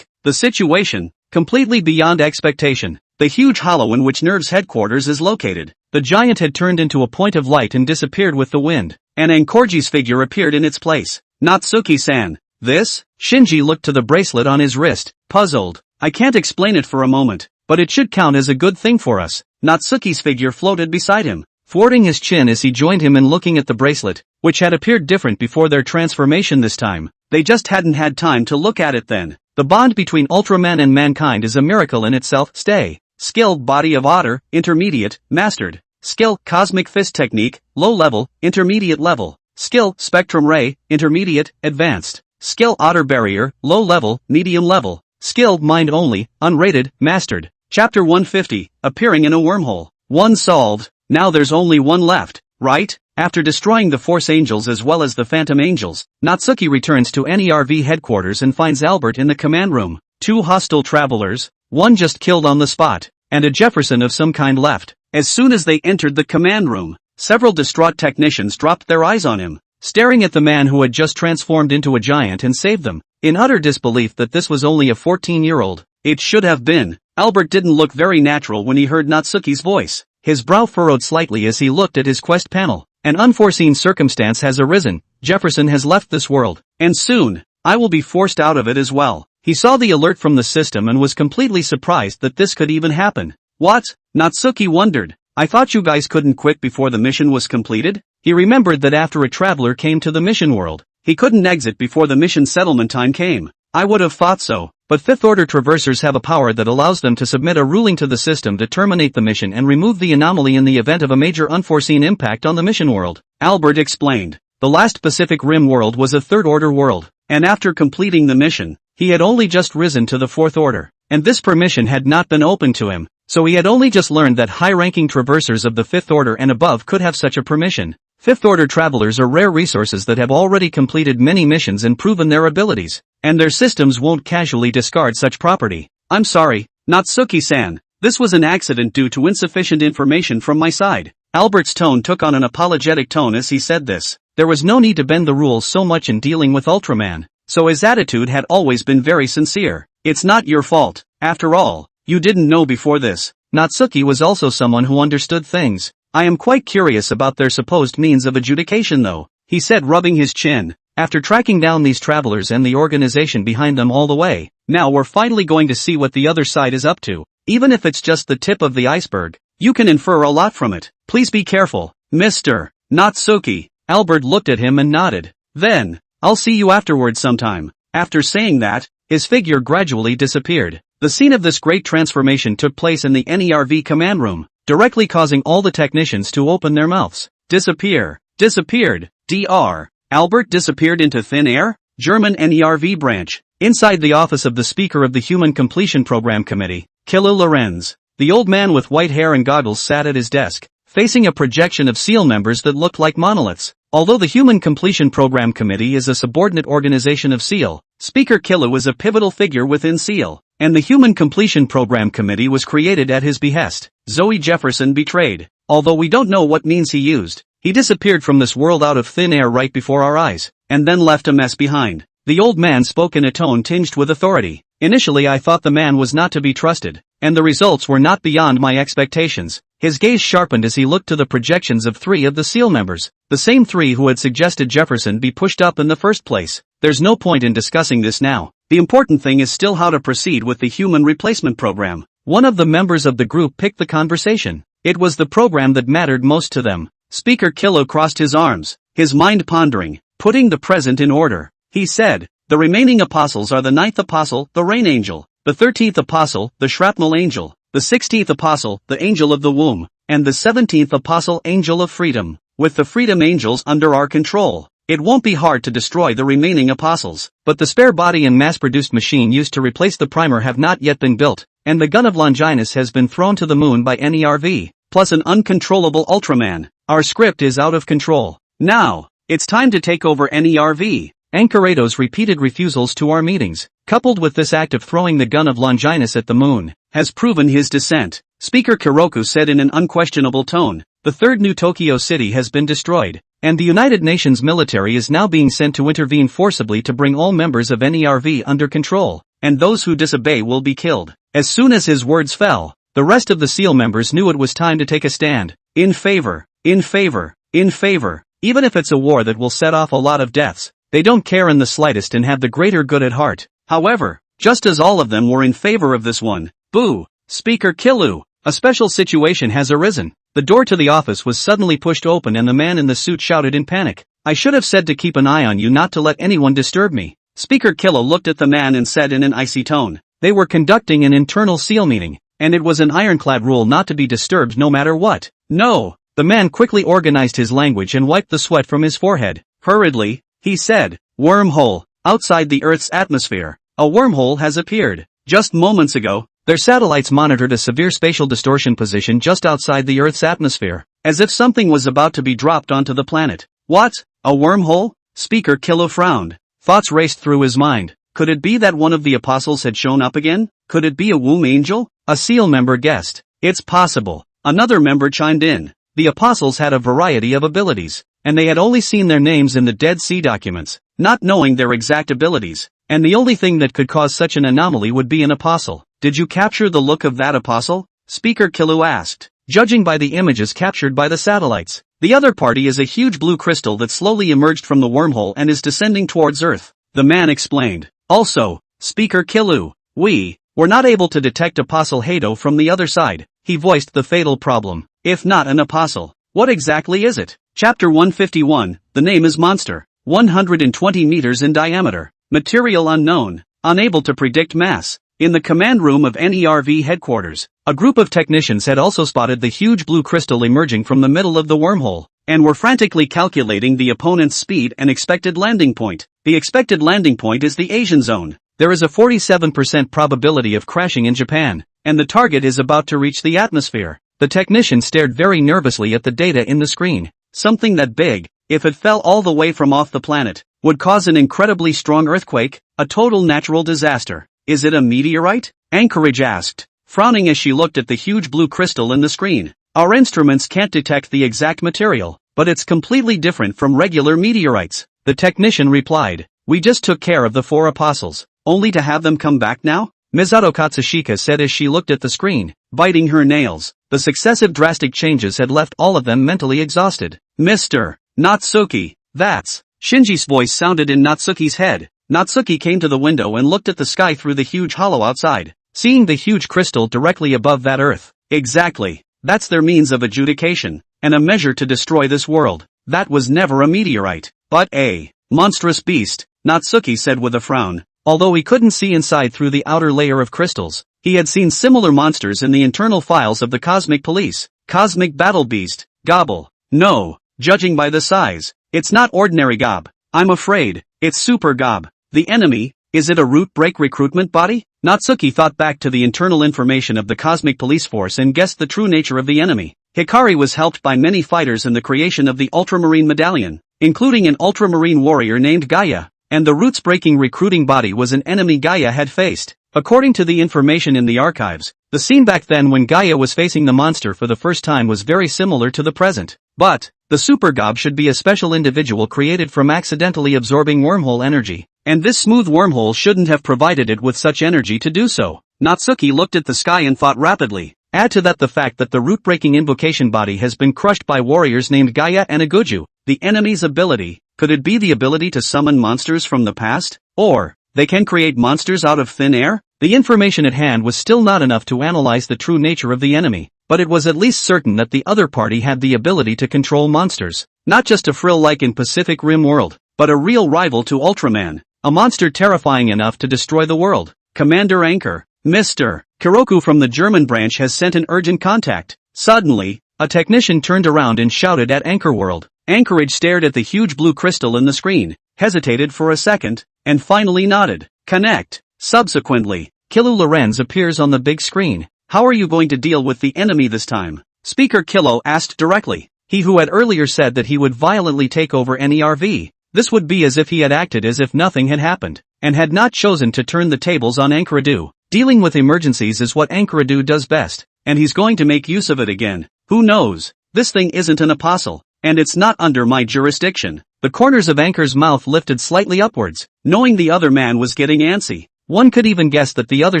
The situation, completely beyond expectation. The huge hollow in which Nerve's headquarters is located. The giant had turned into a point of light and disappeared with the wind, and Ankorji's figure appeared in its place. Natsuki-san. This? Shinji looked to the bracelet on his wrist, puzzled. I can't explain it for a moment, but it should count as a good thing for us. Natsuki's figure floated beside him, thwarting his chin as he joined him in looking at the bracelet, which had appeared different before their transformation this time. They just hadn't had time to look at it then. The bond between Ultraman and mankind is a miracle in itself. Stay. Skill Body of Otter, Intermediate, Mastered. Skill Cosmic Fist Technique, Low Level, Intermediate Level. Skill Spectrum Ray, Intermediate, Advanced. Skill Otter Barrier, Low Level, Medium Level. Skill Mind Only, Unrated, Mastered. Chapter 150, Appearing in a Wormhole. One solved, now there's only one left, right? After destroying the Force Angels as well as the Phantom Angels, Natsuki returns to NERV headquarters and finds Albert in the command room. Two hostile travelers, one just killed on the spot, and a Jefferson of some kind left. As soon as they entered the command room, several distraught technicians dropped their eyes on him, staring at the man who had just transformed into a giant and saved them, in utter disbelief that this was only a 14-year-old. It should have been. Albert didn't look very natural when he heard Natsuki's voice. His brow furrowed slightly as he looked at his quest panel. An unforeseen circumstance has arisen. Jefferson has left this world, and soon, I will be forced out of it as well. He saw the alert from the system and was completely surprised that this could even happen. What? Natsuki wondered. I thought you guys couldn't quit before the mission was completed? He remembered that after a traveler came to the mission world, he couldn't exit before the mission settlement time came. I would have thought so, but Fifth Order Traversers have a power that allows them to submit a ruling to the system to terminate the mission and remove the anomaly in the event of a major unforeseen impact on the mission world. Albert explained. The last Pacific Rim world was a Third Order world, and after completing the mission, he had only just risen to the Fourth Order, and this permission had not been open to him, so he had only just learned that high-ranking traversers of the Fifth Order and above could have such a permission. Fifth Order travelers are rare resources that have already completed many missions and proven their abilities, and their systems won't casually discard such property. I'm sorry, Natsuki-san. This was an accident due to insufficient information from my side. Albert's tone took on an apologetic tone as he said this. There was no need to bend the rules so much in dealing with Ultraman, so his attitude had always been very sincere. It's not your fault. After all, you didn't know before this. Natsuki was also someone who understood things. I am quite curious about their supposed means of adjudication though, he said rubbing his chin. After tracking down these travelers and the organization behind them all the way, now we're finally going to see what the other side is up to. Even if it's just the tip of the iceberg, you can infer a lot from it. Please be careful, Mr. Natsuki. Albert looked at him and nodded. Then, I'll see you afterwards sometime. After saying that, his figure gradually disappeared. The scene of this great transformation took place in the NERV command room, directly causing all the technicians to open their mouths. Disappeared. Dr. Albert disappeared into thin air? German NERV branch. Inside the office of the Speaker of the Human Completion Program Committee, Kilo Lorenz. The old man with white hair and goggles sat at his desk, facing a projection of SEAL members that looked like monoliths. Although the Human Completion Program Committee is a subordinate organization of SEAL, Speaker Kilo is a pivotal figure within SEAL, and the Human Completion Program Committee was created at his behest. Zoe Jefferson betrayed. Although we don't know what means he used, he disappeared from this world out of thin air right before our eyes, and then left a mess behind. The old man spoke in a tone tinged with authority. Initially I thought the man was not to be trusted, and the results were not beyond my expectations. His gaze sharpened as he looked to the projections of 3 of the SEAL members, the same 3 who had suggested Jefferson be pushed up in the first place. There's no point in discussing this now. The important thing is still how to proceed with the human replacement program. One of the members of the group picked the conversation. It was the program that mattered most to them. Speaker Kilo crossed his arms, his mind pondering, putting the present in order. He said, the remaining apostles are the 9th apostle, the Rain Angel, the 13th apostle, the Shrapnel Angel, the 16th apostle, the Angel of the Womb, and the 17th apostle, Angel of Freedom. With the Freedom Angels under our control, it won't be hard to destroy the remaining apostles. But the spare body and mass-produced machine used to replace the primer have not yet been built, and the gun of Longinus has been thrown to the moon by NERV, plus an uncontrollable Ultraman. Our script is out of control. Now, it's time to take over NERV. Ankarato's repeated refusals to our meetings, coupled with this act of throwing the gun of Longinus at the moon, has proven his dissent. Speaker Kuroku said in an unquestionable tone, the third New Tokyo City has been destroyed, and the United Nations military is now being sent to intervene forcibly to bring all members of NERV under control, and those who disobey will be killed. As soon as his words fell, the rest of the SEAL members knew it was time to take a stand. In favor. Even if it's a war that will set off a lot of deaths, they don't care in the slightest and have the greater good at heart. However, just as all of them were in favor of this one, boo, Speaker Kilo, a special situation has arisen. The door to the office was suddenly pushed open and the man in the suit shouted in panic, I should have said to keep an eye on you, not to let anyone disturb me. Speaker Kilo looked at the man and said in an icy tone, they were conducting an internal SEAL meeting, and it was an ironclad rule not to be disturbed no matter what. No. The man quickly organized his language and wiped the sweat from his forehead. Hurriedly, he said, wormhole, outside the Earth's atmosphere. A wormhole has appeared. Just moments ago, their satellites monitored a severe spatial distortion position just outside the Earth's atmosphere, as if something was about to be dropped onto the planet. What? A wormhole? Speaker Kilo frowned. Thoughts raced through his mind. Could it be that one of the apostles had shown up again? Could it be a womb angel? A SEAL member guessed. It's possible. Another member chimed in. The apostles had a variety of abilities, and they had only seen their names in the Dead Sea documents, not knowing their exact abilities, and the only thing that could cause such an anomaly would be an apostle. Did you capture the look of that apostle? Speaker Kilo asked. Judging by the images captured by the satellites, the other party is a huge blue crystal that slowly emerged from the wormhole and is descending towards Earth, the man explained. Also, Speaker Kilo, we were not able to detect Apostle Hado from the other side. He voiced the fatal problem. If not an apostle, what exactly is it? Chapter 151, the name is Monster. 120 meters in diameter. Material unknown. Unable to predict mass. In the command room of NERV headquarters, a group of technicians had also spotted the huge blue crystal emerging from the middle of the wormhole, and were frantically calculating the opponent's speed and expected landing point. The expected landing point is the Asian zone. There is a 47% probability of crashing in Japan, and the target is about to reach the atmosphere. The technician stared very nervously at the data in the screen. Something that big, if it fell all the way from off the planet, would cause an incredibly strong earthquake, a total natural disaster. Is it a meteorite? Anchorage asked, frowning as she looked at the huge blue crystal in the screen. Our instruments can't detect the exact material, but it's completely different from regular meteorites. The technician replied, we just took care of the 4 apostles, only to have them come back now? Misato Katsushika said as she looked at the screen, biting her nails. The successive drastic changes had left all of them mentally exhausted. Mr. Natsuki, that's Shinji's voice sounded in Natsuki's head. Natsuki came to the window and looked at the sky through the huge hollow outside, seeing the huge crystal directly above that earth. Exactly. That's their means of adjudication, and a measure to destroy this world. That was never a meteorite, but a monstrous beast, Natsuki said with a frown. Although he couldn't see inside through the outer layer of crystals, he had seen similar monsters in the internal files of the Cosmic Police. Cosmic Battle Beast, Gobble. No, judging by the size, it's not ordinary gob. I'm afraid, it's super gob. The enemy, is it a root break recruitment body? Natsuki thought back to the internal information of the Cosmic Police Force and guessed the true nature of the enemy. Hikari was helped by many fighters in the creation of the Ultramarine Medallion, including an Ultramarine warrior named Gaia, and the roots-breaking recruiting body was an enemy Gaia had faced. According to the information in the archives, the scene back then when Gaia was facing the monster for the first time was very similar to the present. But, the Super Gob should be a special individual created from accidentally absorbing wormhole energy, and this smooth wormhole shouldn't have provided it with such energy to do so. Natsuki looked at the sky and thought rapidly. Add to that the fact that the root-breaking invocation body has been crushed by warriors named Gaia and Aguju, the enemy's ability. Could it be the ability to summon monsters from the past? Or, they can create monsters out of thin air? The information at hand was still not enough to analyze the true nature of the enemy, but it was at least certain that the other party had the ability to control monsters. Not just a frill like in Pacific Rim world, but a real rival to Ultraman. A monster terrifying enough to destroy the world. Commander Anchor, Mr. Kuroku from the German branch has sent an urgent contact. Suddenly, a technician turned around and shouted at Anchor World. Anchorage stared at the huge blue crystal in the screen, hesitated for a second, and finally nodded. Connect. Subsequently, Kilo Lorenz appears on the big screen. How are you going to deal with the enemy this time? Speaker Kilo asked directly. He who had earlier said that he would violently take over NERV. This would be as if he had acted as if nothing had happened, and had not chosen to turn the tables on Anchoradu. Dealing with emergencies is what Anchoradu does best, and he's going to make use of it again. Who knows? This thing isn't an apostle, and it's not under my jurisdiction. The corners of Anchor's mouth lifted slightly upwards, knowing the other man was getting antsy. One could even guess that the other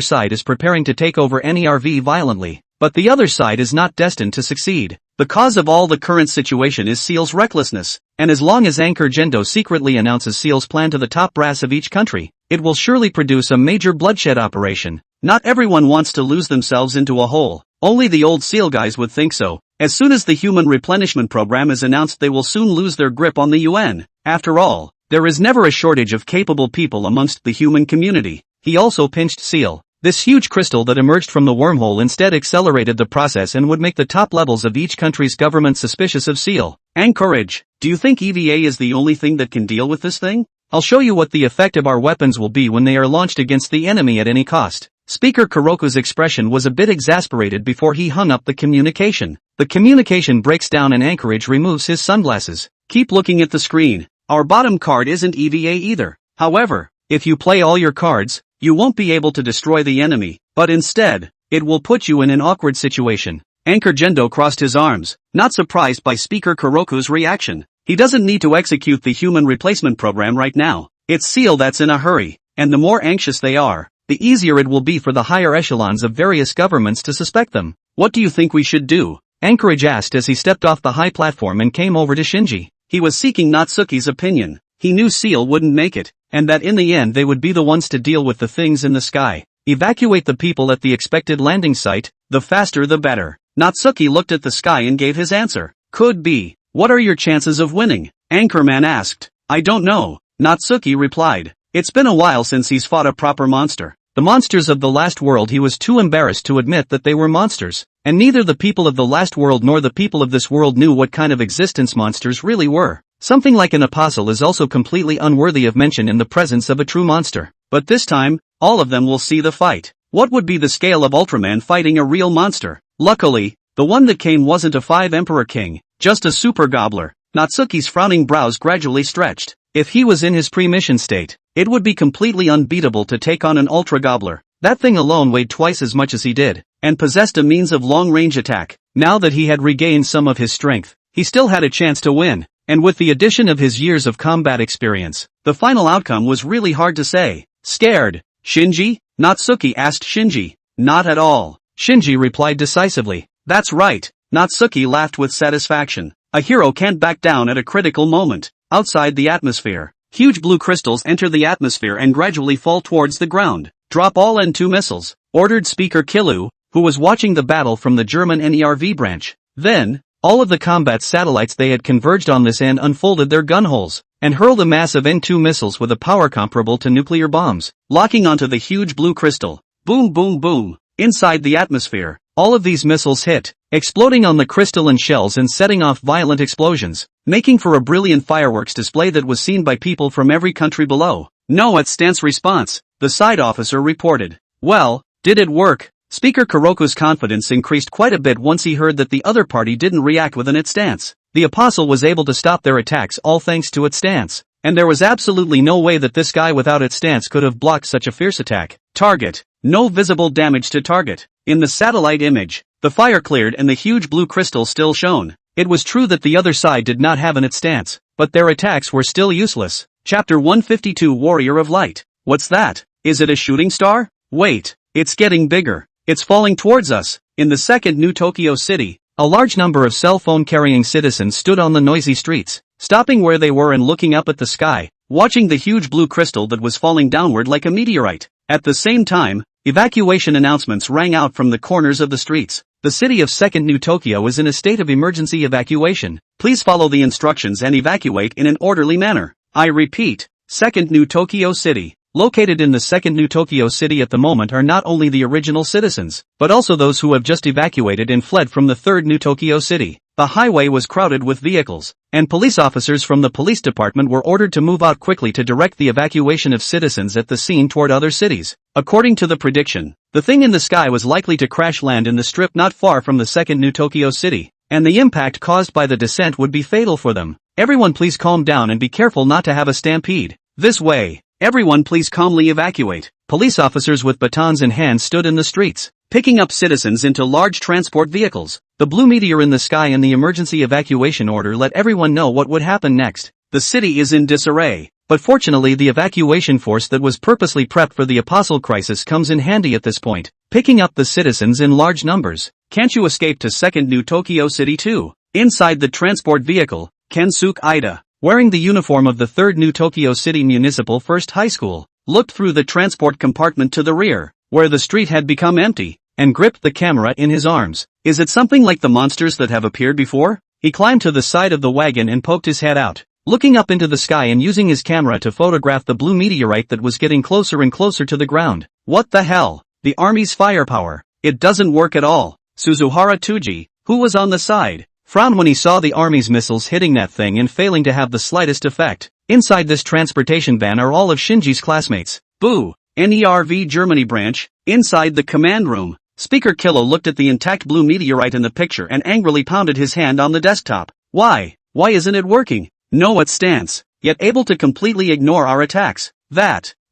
side is preparing to take over NERV violently, but the other side is not destined to succeed. The cause of all the current situation is Seal's recklessness, and as long as Anchor Gendo secretly announces Seal's plan to the top brass of each country, it will surely produce a major bloodshed operation. Not everyone wants to lose themselves into a hole. Only the old Seal guys would think so. As soon as the human replenishment program is announced, they will soon lose their grip on the UN. After all, there is never a shortage of capable people amongst the human community. He also pinched Seal. This huge crystal that emerged from the wormhole instead accelerated the process and would make the top levels of each country's government suspicious of Seal. Anchorage, do you think EVA is the only thing that can deal with this thing? I'll show you what the effect of our weapons will be when they are launched against the enemy at any cost. Speaker Kuroku's expression was a bit exasperated before he hung up the communication. The communication breaks down and Anchorage removes his sunglasses. Keep looking at the screen. Our bottom card isn't EVA either. However, if you play all your cards, you won't be able to destroy the enemy, but instead, it will put you in an awkward situation. Anchor Gendo crossed his arms, not surprised by Speaker Kuroku's reaction. He doesn't need to execute the human replacement program right now. It's Seal that's in a hurry, and the more anxious they are, the easier it will be for the higher echelons of various governments to suspect them. What do you think we should do? Anchorage asked as he stepped off the high platform and came over to Shinji. He was seeking Natsuki's opinion. He knew Seal wouldn't make it, and that in the end they would be the ones to deal with the things in the sky. Evacuate the people at the expected landing site, the faster the better. Natsuki looked at the sky and gave his answer. Could be. What are your chances of winning? Anchorman asked. I don't know, Natsuki replied. It's been a while since he's fought a proper monster. The monsters of the last world, he was too embarrassed to admit that they were monsters, and neither the people of the last world nor the people of this world knew what kind of existence monsters really were. Something like an apostle is also completely unworthy of mention in the presence of a true monster. But this time, all of them will see the fight. What would be the scale of Ultraman fighting a real monster? Luckily, the one that came wasn't a 5 Emperor King, just a super gobbler. Natsuki's frowning brows gradually stretched. If he was in his pre-mission state, it would be completely unbeatable to take on an Ultra Gobbler. That thing alone weighed twice as much as he did, and possessed a means of long-range attack. Now that he had regained some of his strength, he still had a chance to win, and with the addition of his years of combat experience, the final outcome was really hard to say. Scared, Shinji? Natsuki asked Shinji. Not at all, Shinji replied decisively. That's right, Natsuki laughed with satisfaction. A hero can't back down at a critical moment. outside the atmosphere. Huge blue crystals enter the atmosphere and gradually fall towards the ground. Drop all N2 missiles, ordered Speaker Kilu, who was watching the battle from the German NERV branch. Then, all of the combat satellites they had converged on this end unfolded their gun holes, and hurled a mass of N2 missiles with a power comparable to nuclear bombs, locking onto the huge blue crystal. Boom boom boom. Inside the atmosphere, all of these missiles hit, exploding on the crystalline shells and setting off violent explosions, making for a brilliant fireworks display that was seen by people from every country below. No stance response, the side officer reported. Well, did it work? Speaker Kuroko's confidence increased quite a bit once he heard that the other party didn't react with an it stance. The apostle was able to stop their attacks all thanks to its stance, and there was absolutely no way that this guy without its stance could have blocked such a fierce attack. Target. No visible damage to target. In the satellite image, the fire cleared and the huge blue crystal still shone. It was true that the other side did not have an it stance, but their attacks were still useless. Chapter 152 Warrior of Light. What's that? Is it a shooting star? Wait, it's getting bigger. It's falling towards us. In the second New Tokyo City, a large number of cell phone-carrying citizens stood on the noisy streets, stopping where they were and looking up at the sky, watching the huge blue crystal that was falling downward like a meteorite. At the same time, evacuation announcements rang out from the corners of the streets. The city of Second New Tokyo is in a state of emergency evacuation. Please follow the instructions and evacuate in an orderly manner. I repeat, Second New Tokyo City. Located in the Second New Tokyo City at the moment are not only the original citizens, but also those who have just evacuated and fled from the Third New Tokyo City. The highway was crowded with vehicles, and police officers from the police department were ordered to move out quickly to direct the evacuation of citizens at the scene toward other cities. According to the prediction, the thing in the sky was likely to crash land in the strip not far from the Second New Tokyo City, and the impact caused by the descent would be fatal for them. Everyone please calm down and be careful not to have a stampede. This way. Everyone please calmly evacuate. Police officers with batons in hand stood in the streets, picking up citizens into large transport vehicles. The blue meteor in the sky and the emergency evacuation order let everyone know what would happen next. The city is in disarray, but fortunately the evacuation force that was purposely prepped for the apostle crisis comes in handy at this point, picking up the citizens in large numbers. Can't you escape to Second New Tokyo City too? Inside the transport vehicle, Kensuke Ida, wearing the uniform of the Third New Tokyo City Municipal First High School, looked through the transport compartment to the rear, where the street had become empty, and gripped the camera in his arms. Is it something like the monsters that have appeared before? He climbed to the side of the wagon and poked his head out, looking up into the sky and using his camera to photograph the blue meteorite that was getting closer and closer to the ground. What the hell? The army's firepower. It doesn't work at all. Suzuhara Tuji, who was on the side, frowned when he saw the army's missiles hitting that thing and failing to have the slightest effect. Inside this transportation van are all of Shinji's classmates. Boo! NERV Germany branch. Inside the command room, Speaker Kilo looked at the intact blue meteorite in the picture and angrily pounded his hand on the desktop. Why isn't it working? No it stance, yet able to completely ignore our attacks.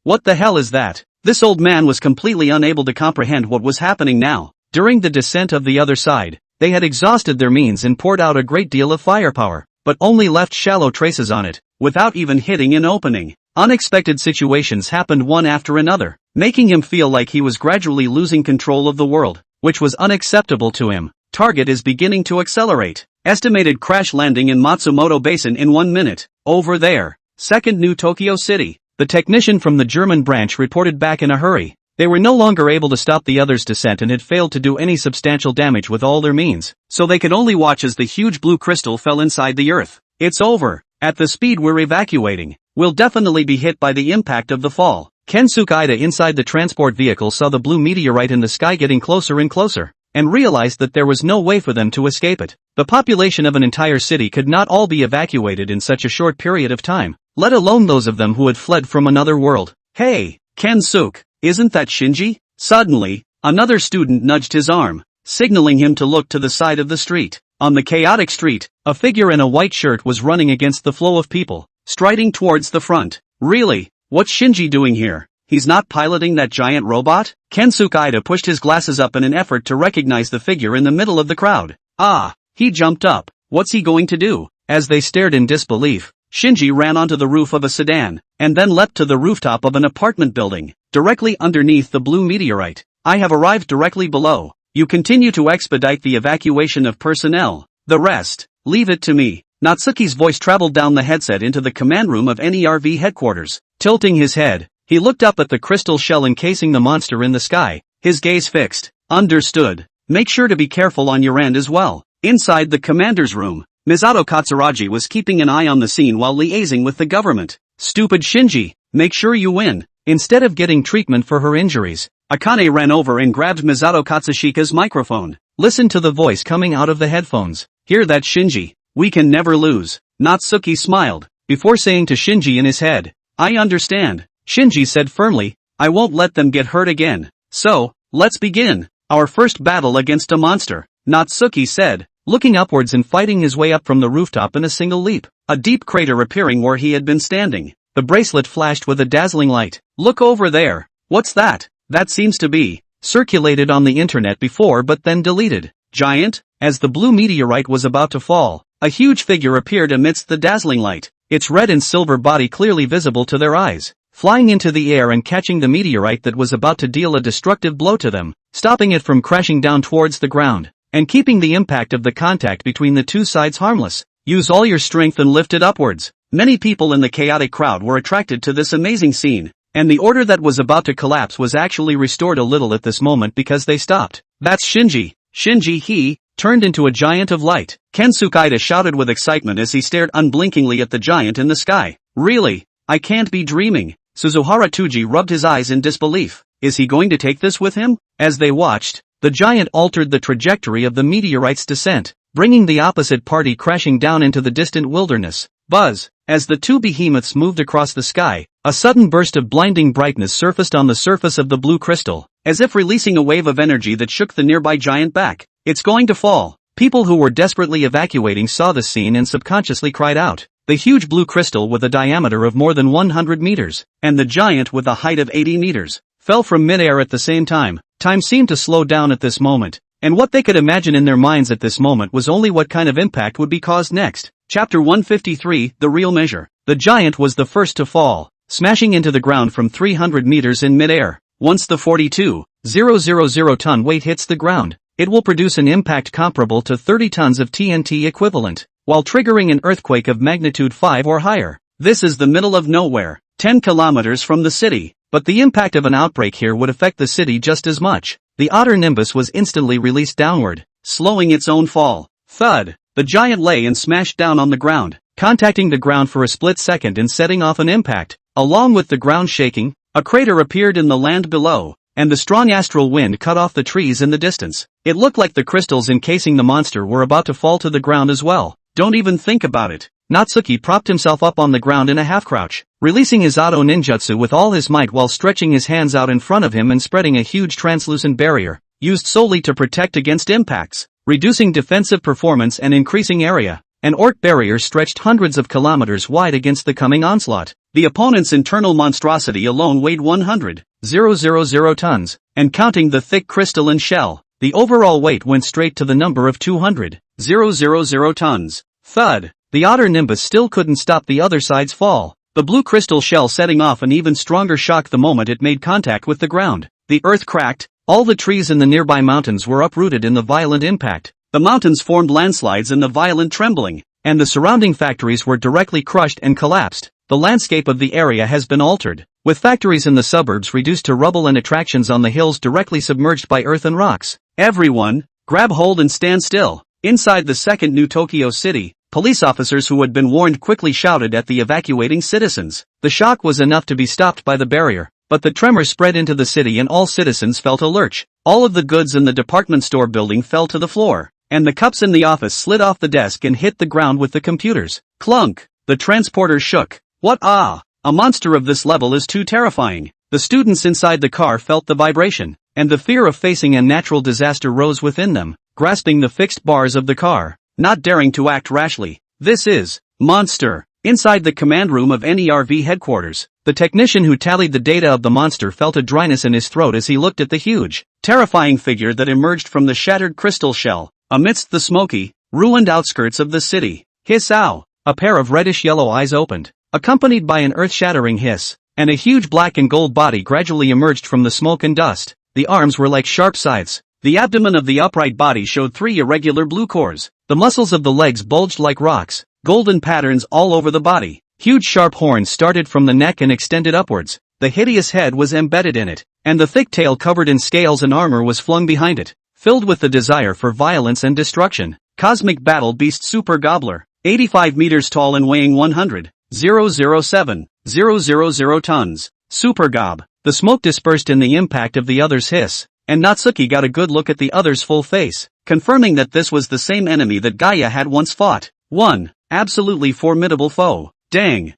What the hell is that? This old man was completely unable to comprehend what was happening now. During the descent of the other side, they had exhausted their means and poured out a great deal of firepower, but only left shallow traces on it, without even hitting an opening. Unexpected situations happened one after another, making him feel like he was gradually losing control of the world, which was unacceptable to him. Target is beginning to accelerate. Estimated crash landing in Matsumoto Basin in 1 minute. Over there. Second New Tokyo City. The technician from the German branch reported back in a hurry. They were no longer able to stop the others' descent and had failed to do any substantial damage with all their means, so they could only watch as the huge blue crystal fell inside the earth. It's over. At the speed we're evacuating, we'll definitely be hit by the impact of the fall. Kensuke Ida inside the transport vehicle saw the blue meteorite in the sky getting closer and closer, and realized that there was no way for them to escape it. The population of an entire city could not all be evacuated in such a short period of time, let alone those of them who had fled from another world. Hey, Kensuke, isn't that Shinji? Suddenly, another student nudged his arm, signaling him to look to the side of the street. On the chaotic street, a figure in a white shirt was running against the flow of people, striding towards the front. Really? What's Shinji doing here? He's not piloting that giant robot? Kensuke Ida pushed his glasses up in an effort to recognize the figure in the middle of the crowd. Ah, he jumped up. What's he going to do? As they stared in disbelief, Shinji ran onto the roof of a sedan, and then leapt to the rooftop of an apartment building, directly underneath the blue meteorite. I have arrived directly below. You continue to expedite the evacuation of personnel. The rest, leave it to me. Natsuki's voice traveled down the headset into the command room of NERV headquarters. Tilting his head, he looked up at the crystal shell encasing the monster in the sky, his gaze fixed. Understood. Make sure to be careful on your end as well. Inside the commander's room, Misato Katsuragi was keeping an eye on the scene while liaising with the government. Stupid Shinji, make sure you win. Instead of getting treatment for her injuries, Akane ran over and grabbed Misato Katsushika's microphone. Listen to the voice coming out of the headphones. Hear that, Shinji? We can never lose. Natsuki smiled, before saying to Shinji in his head, I understand. Shinji said firmly, I won't let them get hurt again. So, let's begin. Our first battle against a monster, Natsuki said, looking upwards and fighting his way up from the rooftop in a single leap, a deep crater appearing where he had been standing. The bracelet flashed with a dazzling light. Look over there. What's that? That seems to be circulated on the internet before but then deleted. Giant? As the blue meteorite was about to fall, a huge figure appeared amidst the dazzling light, its red and silver body clearly visible to their eyes, flying into the air and catching the meteorite that was about to deal a destructive blow to them, stopping it from crashing down towards the ground, and keeping the impact of the contact between the two sides harmless. Use all your strength and lift it upwards. Many people in the chaotic crowd were attracted to this amazing scene, and the order that was about to collapse was actually restored a little at this moment because they stopped. That's Shinji. Shinji, he turned into a giant of light. Ken Tsukaida shouted with excitement as he stared unblinkingly at the giant in the sky. Really? I can't be dreaming. Suzuhara Tuji rubbed his eyes in disbelief. Is he going to take this with him? As they watched, the giant altered the trajectory of the meteorite's descent, bringing the opposite party crashing down into the distant wilderness. Buzz! As the two behemoths moved across the sky, a sudden burst of blinding brightness surfaced on the surface of the blue crystal, as if releasing a wave of energy that shook the nearby giant back. It's going to fall. People who were desperately evacuating saw the scene and subconsciously cried out. The huge blue crystal with a diameter of more than 100 meters, and the giant with a height of 80 meters, fell from midair at the same time. Time seemed to slow down at this moment, and what they could imagine in their minds at this moment was only what kind of impact would be caused next. Chapter 153, The Real Measure. The giant was the first to fall, smashing into the ground from 300 meters in midair. Once the 42,000 ton weight hits the ground, it will produce an impact comparable to 30 tons of TNT equivalent, while triggering an earthquake of magnitude 5 or higher. This is the middle of nowhere, 10 kilometers from the city, but the impact of an outbreak here would affect the city just as much. The outer nimbus was instantly released downward, slowing its own fall. Thud! The giant lay and smashed down on the ground, contacting the ground for a split second and setting off an impact. Along with the ground shaking, a crater appeared in the land below, and the strong astral wind cut off the trees in the distance. It looked like the crystals encasing the monster were about to fall to the ground as well. Don't even think about it. Natsuki propped himself up on the ground in a half-crouch, releasing his auto ninjutsu with all his might while stretching his hands out in front of him and spreading a huge translucent barrier, used solely to protect against impacts, reducing defensive performance and increasing area. An orc barrier stretched hundreds of kilometers wide against the coming onslaught. The opponent's internal monstrosity alone weighed 100,000 tons, and counting the thick crystalline shell, the overall weight went straight to the number of 200,000 tons. Thud! The outer nimbus still couldn't stop the other side's fall, the blue crystal shell setting off an even stronger shock the moment it made contact with the ground. The earth cracked, all the trees in the nearby mountains were uprooted in the violent impact. The mountains formed landslides in the violent trembling, and the surrounding factories were directly crushed and collapsed. The landscape of the area has been altered, with factories in the suburbs reduced to rubble and attractions on the hills directly submerged by earth and rocks. Everyone, grab hold and stand still. Inside the second New Tokyo City, police officers who had been warned quickly shouted at the evacuating citizens. The shock was enough to be stopped by the barrier, but the tremor spread into the city and all citizens felt a lurch. All of the goods in the department store building fell to the floor, and the cups in the office slid off the desk and hit the ground with the computers. Clunk! The transporter shook. What? A monster of this level is too terrifying. The students inside the car felt the vibration, and the fear of facing a natural disaster rose within them, grasping the fixed bars of the car, not daring to act rashly. This is monster. Inside the command room of NERV headquarters, the technician who tallied the data of the monster felt a dryness in his throat as he looked at the huge, terrifying figure that emerged from the shattered crystal shell, amidst the smoky, ruined outskirts of the city. Hiss-ow! A pair of reddish-yellow eyes opened, accompanied by an earth-shattering hiss, and a huge black and gold body gradually emerged from the smoke and dust. The arms were like sharp scythes. The abdomen of the upright body showed 3 irregular blue cores. The muscles of the legs bulged like rocks, golden patterns all over the body. Huge sharp horns started from the neck and extended upwards. The hideous head was embedded in it, and the thick tail covered in scales and armor was flung behind it. Filled with the desire for violence and destruction, Cosmic Battle Beast Super Gobbler, 85 meters tall and weighing 100,000 tons. Super Gob. The smoke dispersed in the impact of the other's hiss, and Natsuki got a good look at the other's full face, confirming that this was the same enemy that Gaia had once fought. One absolutely formidable foe. Dang.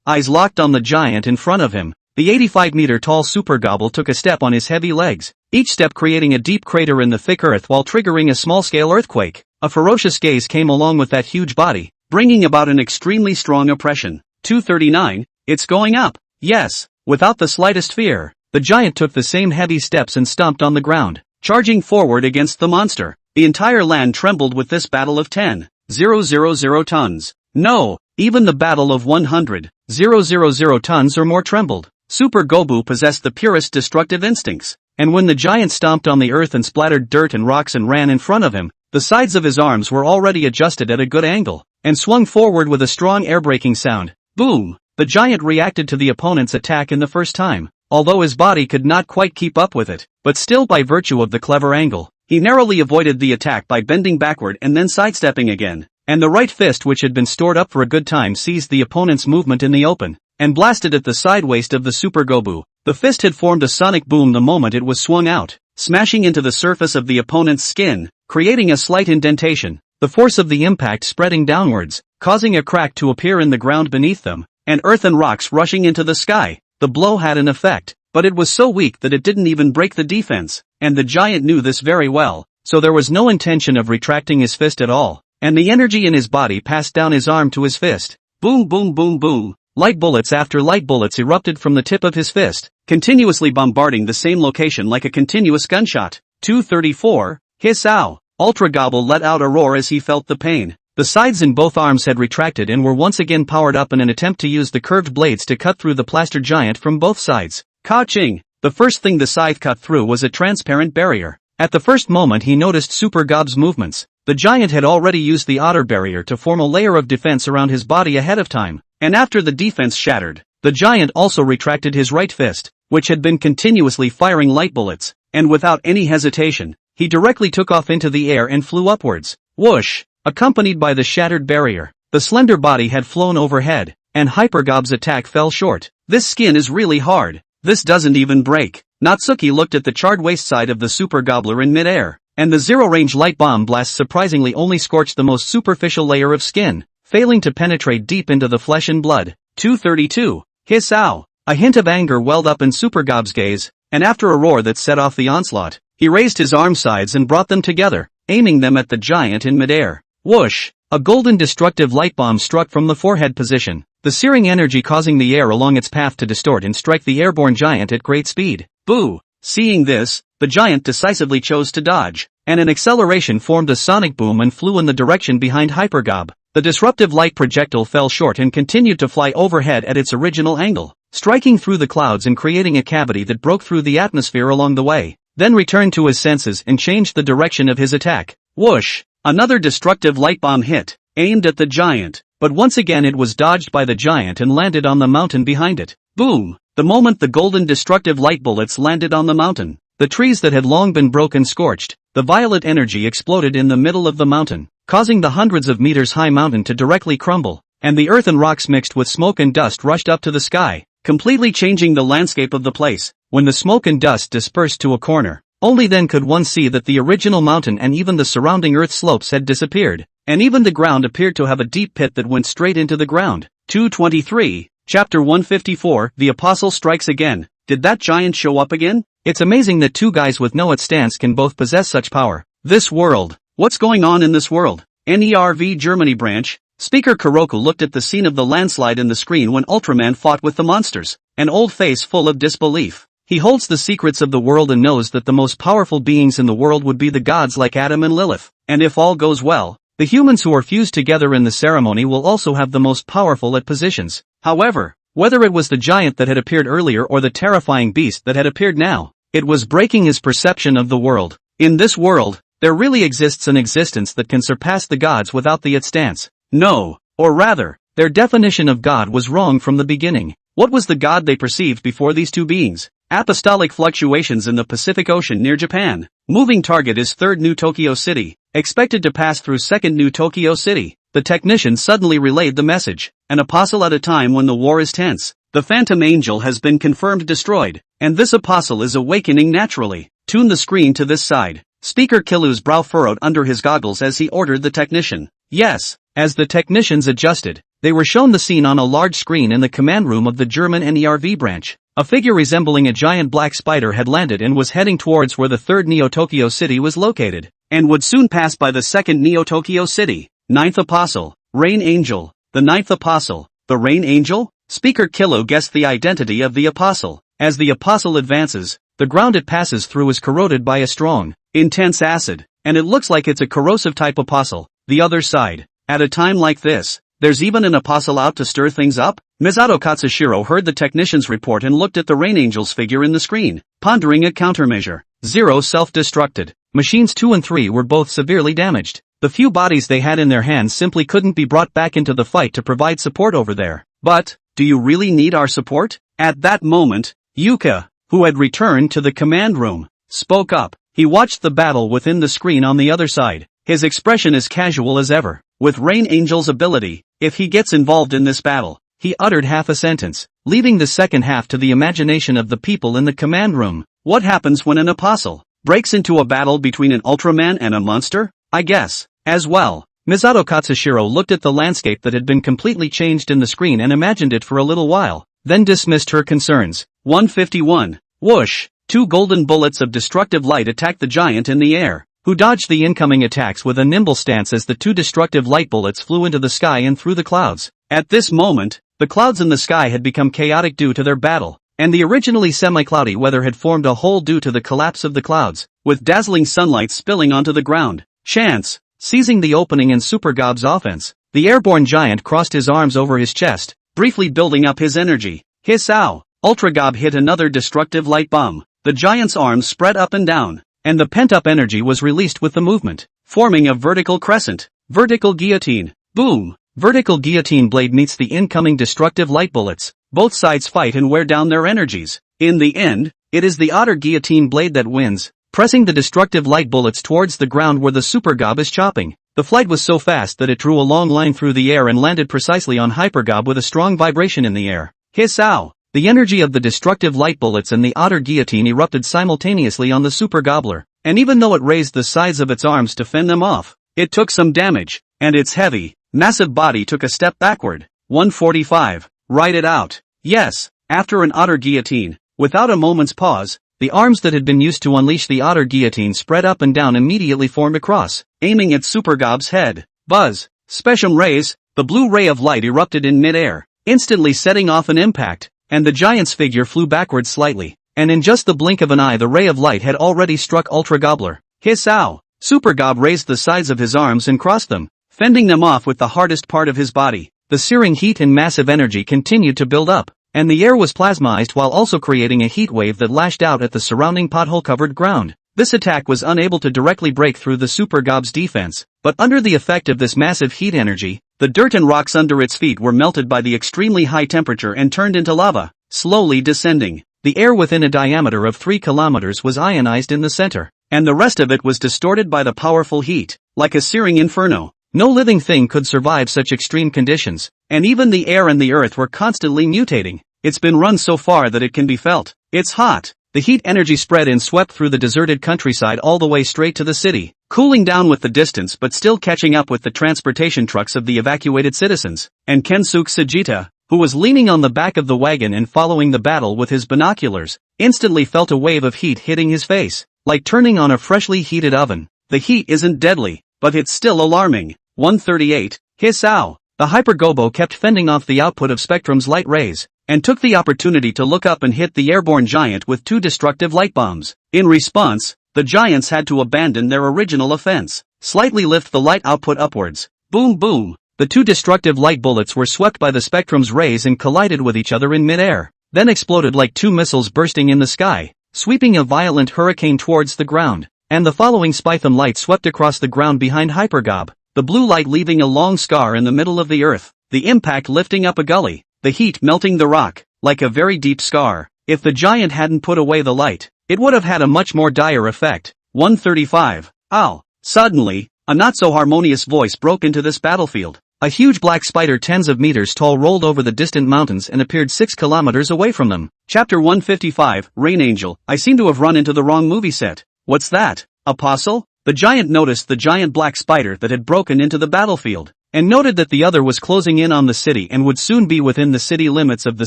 Eyes locked on the giant in front of him. The 85-meter-tall Super Gobble took a step on his heavy legs, each step creating a deep crater in the thick earth while triggering a small-scale earthquake. A ferocious gaze came along with that huge body, bringing about an extremely strong oppression. 239, it's going up. Yes, without the slightest fear, the giant took the same heavy steps and stomped on the ground, charging forward against the monster. The entire land trembled with this battle of 10,000 tons. No, even the battle of 100,000 tons or more trembled. Super Gobu possessed the purest destructive instincts, and when the giant stomped on the earth and splattered dirt and rocks and ran in front of him, the sides of his arms were already adjusted at a good angle, and swung forward with a strong air-braking sound. Boom! The giant reacted to the opponent's attack in the first time, although his body could not quite keep up with it, but still by virtue of the clever angle, he narrowly avoided the attack by bending backward and then sidestepping again, and the right fist which had been stored up for a good time seized the opponent's movement in the open, and blasted at the side waist of the Super Gobu. The fist had formed a sonic boom the moment it was swung out, smashing into the surface of the opponent's skin, creating a slight indentation, the force of the impact spreading downwards, causing a crack to appear in the ground beneath them, and earth and rocks rushing into the sky. The blow had an effect, but it was so weak that it didn't even break the defense, and the giant knew this very well, so there was no intention of retracting his fist at all, and the energy in his body passed down his arm to his fist. Boom boom boom boom. Light bullets after light bullets erupted from the tip of his fist, continuously bombarding the same location like a continuous gunshot. 234, hiss ow. Ultra Gobble let out a roar as he felt the pain. The sides in both arms had retracted and were once again powered up in an attempt to use the curved blades to cut through the plaster giant from both sides. Ka-ching! The first thing the scythe cut through was a transparent barrier. At the first moment he noticed Super Gob's movements. The giant had already used the otter barrier to form a layer of defense around his body ahead of time, and after the defense shattered, the giant also retracted his right fist, which had been continuously firing light bullets, and without any hesitation, he directly took off into the air and flew upwards. Whoosh! Accompanied by the shattered barrier, the slender body had flown overhead, and Hypergob's attack fell short. This skin is really hard. This doesn't even break. Natsuki looked at the charred waist side of the Super Gobbler in midair, and the zero-range light bomb blast surprisingly only scorched the most superficial layer of skin, failing to penetrate deep into the flesh and blood. 232. Hiss ow! A hint of anger welled up in Super Gob's gaze, and after a roar that set off the onslaught, he raised his arm sides and brought them together, aiming them at the giant in midair. Whoosh! A golden destructive light bomb struck from the forehead position, the searing energy causing the air along its path to distort and strike the airborne giant at great speed. Boo! Seeing this, the giant decisively chose to dodge, and an acceleration formed a sonic boom and flew in the direction behind Hypergob. The disruptive light projectile fell short and continued to fly overhead at its original angle, striking through the clouds and creating a cavity that broke through the atmosphere along the way, then returned to his senses and changed the direction of his attack. Whoosh! Another destructive light bomb hit, aimed at the giant, but once again it was dodged by the giant and landed on the mountain behind it. Boom! The moment the golden destructive light bullets landed on the mountain, the trees that had long been broken scorched, the violet energy exploded in the middle of the mountain, causing the hundreds of meters high mountain to directly crumble, and the earth and rocks mixed with smoke and dust rushed up to the sky, completely changing the landscape of the place. When the smoke and dust dispersed to a corner, only then could one see that the original mountain and even the surrounding earth slopes had disappeared, and even the ground appeared to have a deep pit that went straight into the ground. 223, Chapter 154, The Apostle Strikes Again. Did that giant show up again? It's amazing that two guys with no stance can both possess such power. This world. What's going on in this world? NERV Germany branch. Speaker Kuroko looked at the scene of the landslide in the screen when Ultraman fought with the monsters, an old face full of disbelief. He holds the secrets of the world and knows that the most powerful beings in the world would be the gods like Adam and Lilith, and if all goes well, the humans who are fused together in the ceremony will also have the most powerful at positions. However, whether it was the giant that had appeared earlier or the terrifying beast that had appeared now, it was breaking his perception of the world. In this world, there really exists an existence that can surpass the gods without the stance. No, or rather, their definition of God was wrong from the beginning. What was the God they perceived before these two beings? Apostolic fluctuations in the Pacific Ocean near Japan. Moving target is 3rd New Tokyo City, expected to pass through 2nd New Tokyo City. The technician suddenly relayed the message. An apostle at a time when the war is tense. The Phantom Angel has been confirmed destroyed, and this apostle is awakening naturally. Tune the screen to this side. Speaker Killu's brow furrowed under his goggles as he ordered the technician. Yes. As the technicians adjusted, they were shown the scene on a large screen in the command room of the German NERV branch. A figure resembling a giant black spider had landed and was heading towards where the 3rd Neo-Tokyo City was located, and would soon pass by the 2nd Neo-Tokyo City. 9th Apostle, Rain Angel. The 9th Apostle, the Rain Angel? Speaker Killu guessed the identity of the apostle. As the apostle advances, the ground it passes through is corroded by a strong, intense acid, and it looks like it's a corrosive type apostle. The other side. At a time like this, there's even an apostle out to stir things up? Misato Katsushiro heard the technician's report and looked at the Rain Angel's figure in the screen, pondering a countermeasure. 0 self-destructed. Machines 2 and 3 were both severely damaged. The few bodies they had in their hands simply couldn't be brought back into the fight to provide support over there. But, do you really need our support? At that moment, Yuka, who had returned to the command room, spoke up. He watched the battle within the screen on the other side, his expression as casual as ever. With Rain Angel's ability, if he gets involved in this battle, he uttered half a sentence, leaving the second half to the imagination of the people in the command room. What happens when an apostle breaks into a battle between an Ultraman and a monster? I guess. As well. Misato Katsushiro looked at the landscape that had been completely changed in the screen and imagined it for a little while, then dismissed her concerns. 151. Whoosh! 2 golden bullets of destructive light attacked the giant in the air, who dodged the incoming attacks with a nimble stance as the 2 destructive light bullets flew into the sky and through the clouds. At this moment, the clouds in the sky had become chaotic due to their battle, and the originally semi-cloudy weather had formed a hole due to the collapse of the clouds, with dazzling sunlight spilling onto the ground. Chance! Seizing the opening in Super Gob's offense, the airborne giant crossed his arms over his chest, briefly building up his energy. Hiss-ow! Ultra Gob hit another destructive light bomb. The giant's arms spread up and down, and the pent-up energy was released with the movement, forming a vertical crescent. Vertical guillotine. Boom! Vertical guillotine blade meets the incoming destructive light bullets. Both sides fight and wear down their energies. In the end, it is the otter guillotine blade that wins, pressing the destructive light bullets towards the ground where the Super Gob is chopping. The flight was so fast that it drew a long line through the air and landed precisely on Hyper Gob with a strong vibration in the air. Hiss-ow! The energy of the destructive light bullets and the otter guillotine erupted simultaneously on the Super Gobbler, and even though it raised the sides of its arms to fend them off, it took some damage, and its heavy, massive body took a step backward. 145. Write it out. Yes, after an otter guillotine, without a moment's pause, the arms that had been used to unleash the otter guillotine spread up and down immediately formed a cross, aiming at Super Gob's head. Buzz! Specium rays! The blue ray of light erupted in mid-air, instantly setting off an impact, and the giant's figure flew backwards slightly, and in just the blink of an eye the ray of light had already struck Ultra Gobbler. Hiss-ow! Super Gob raised the sides of his arms and crossed them, fending them off with the hardest part of his body. The searing heat and massive energy continued to build up, and the air was plasmized while also creating a heat wave that lashed out at the surrounding pothole-covered ground. This attack was unable to directly break through the Super Gob's defense, but under the effect of this massive heat energy, the dirt and rocks under its feet were melted by the extremely high temperature and turned into lava, slowly descending. The air within a diameter of 3 kilometers was ionized in the center, and the rest of it was distorted by the powerful heat, like a searing inferno. No living thing could survive such extreme conditions, and even the air and the earth were constantly mutating. It's been run so far that it can be felt. It's hot. The heat energy spread and swept through the deserted countryside all the way straight to the city, cooling down with the distance but still catching up with the transportation trucks of the evacuated citizens. And Kensuke Sujita, who was leaning on the back of the wagon and following the battle with his binoculars, instantly felt a wave of heat hitting his face, like turning on a freshly heated oven. The heat isn't deadly, but it's still alarming. 138. Hiss-ow! The Hyper Gobo kept fending off the output of Spectrum's light rays, and took the opportunity to look up and hit the airborne giant with 2 destructive light bombs. In response, the giants had to abandon their original offense, slightly lift the light output upwards. Boom boom! The 2 destructive light bullets were swept by the Spectrum's rays and collided with each other in mid-air, then exploded like 2 missiles bursting in the sky, sweeping a violent hurricane towards the ground, and the following Spythum light swept across the ground behind Hyper Gob. the blue light leaving a long scar in the middle of the earth, the impact lifting up a gully, the heat melting the rock, like a very deep scar. If the giant hadn't put away the light, it would have had a much more dire effect. 135. Ow! Suddenly, a not-so-harmonious voice broke into this battlefield. A huge black spider tens of meters tall rolled over the distant mountains and appeared 6 kilometers away from them. Chapter 155, Rain Angel. I seem to have run into the wrong movie set. What's that? Apostle? The giant noticed the giant black spider that had broken into the battlefield, and noted that the other was closing in on the city and would soon be within the city limits of the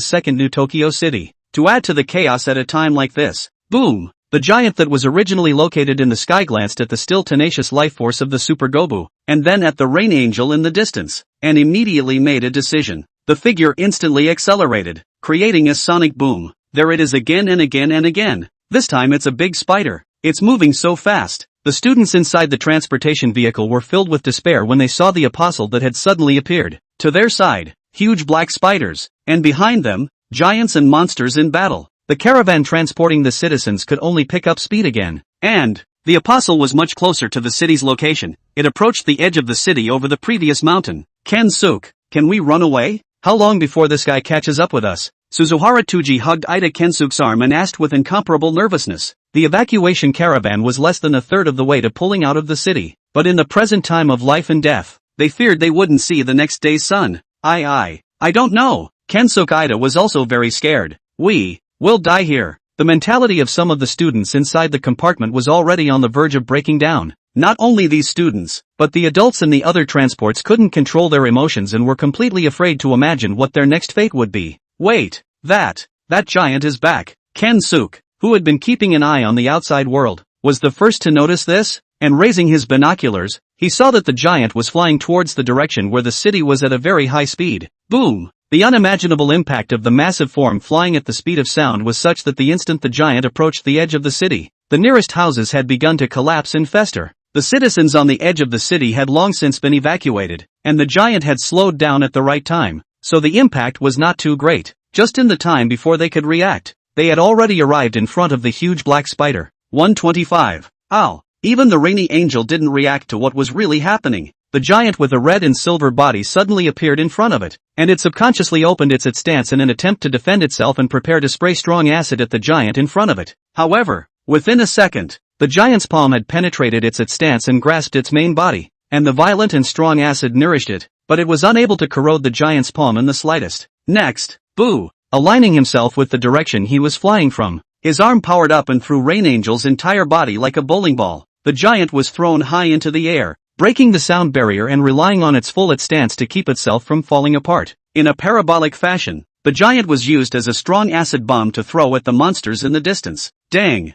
second New Tokyo City. To add to the chaos at a time like this, boom! The giant that was originally located in the sky glanced at the still tenacious life force of the Super Gobu, and then at the Rain Angel in the distance, and immediately made a decision. The figure instantly accelerated, creating a sonic boom. There it is again and again and again. This time it's a big spider. It's moving so fast. The students inside the transportation vehicle were filled with despair when they saw the apostle that had suddenly appeared. To their side, huge black spiders, and behind them, giants and monsters in battle. The caravan transporting the citizens could only pick up speed again, and the apostle was much closer to the city's location. It approached the edge of the city over the previous mountain. Ken-suk, can we run away? How long before this guy catches up with us? Suzuhara Tuji hugged Ida Ken-suk's arm and asked with incomparable nervousness. The evacuation caravan was less than a third of the way to pulling out of the city, but in the present time of life and death, they feared they wouldn't see the next day's sun. I don't know. Ken-suk Ida was also very scared. We'll die here. The mentality of some of the students inside the compartment was already on the verge of breaking down. Not only these students, but the adults in the other transports couldn't control their emotions and were completely afraid to imagine what their next fate would be. Wait, that giant is back. Ken-suk, who had been keeping an eye on the outside world, was the first to notice this, and raising his binoculars, he saw that the giant was flying towards the direction where the city was at a very high speed. Boom! The unimaginable impact of the massive form flying at the speed of sound was such that the instant the giant approached the edge of the city, the nearest houses had begun to collapse and fester. The citizens on the edge of the city had long since been evacuated, and the giant had slowed down at the right time, so the impact was not too great. Just in the time before they could react, they had already arrived in front of the huge black spider. 125. Ow! Even the Rainy Angel didn't react to what was really happening. The giant with a red and silver body suddenly appeared in front of it, and it subconsciously opened its stance in an attempt to defend itself and prepare to spray strong acid at the giant in front of it. However, within a second, the giant's palm had penetrated its stance and grasped its main body, and the violent and strong acid nourished it, but it was unable to corrode the giant's palm in the slightest. Next, Boo, aligning himself with the direction he was flying from, his arm powered up and threw Rain Angel's entire body like a bowling ball. The giant was thrown high into the air, breaking the sound barrier and relying on its full stance to keep itself from falling apart. In a parabolic fashion, the giant was used as a strong acid bomb to throw at the monsters in the distance. Dang!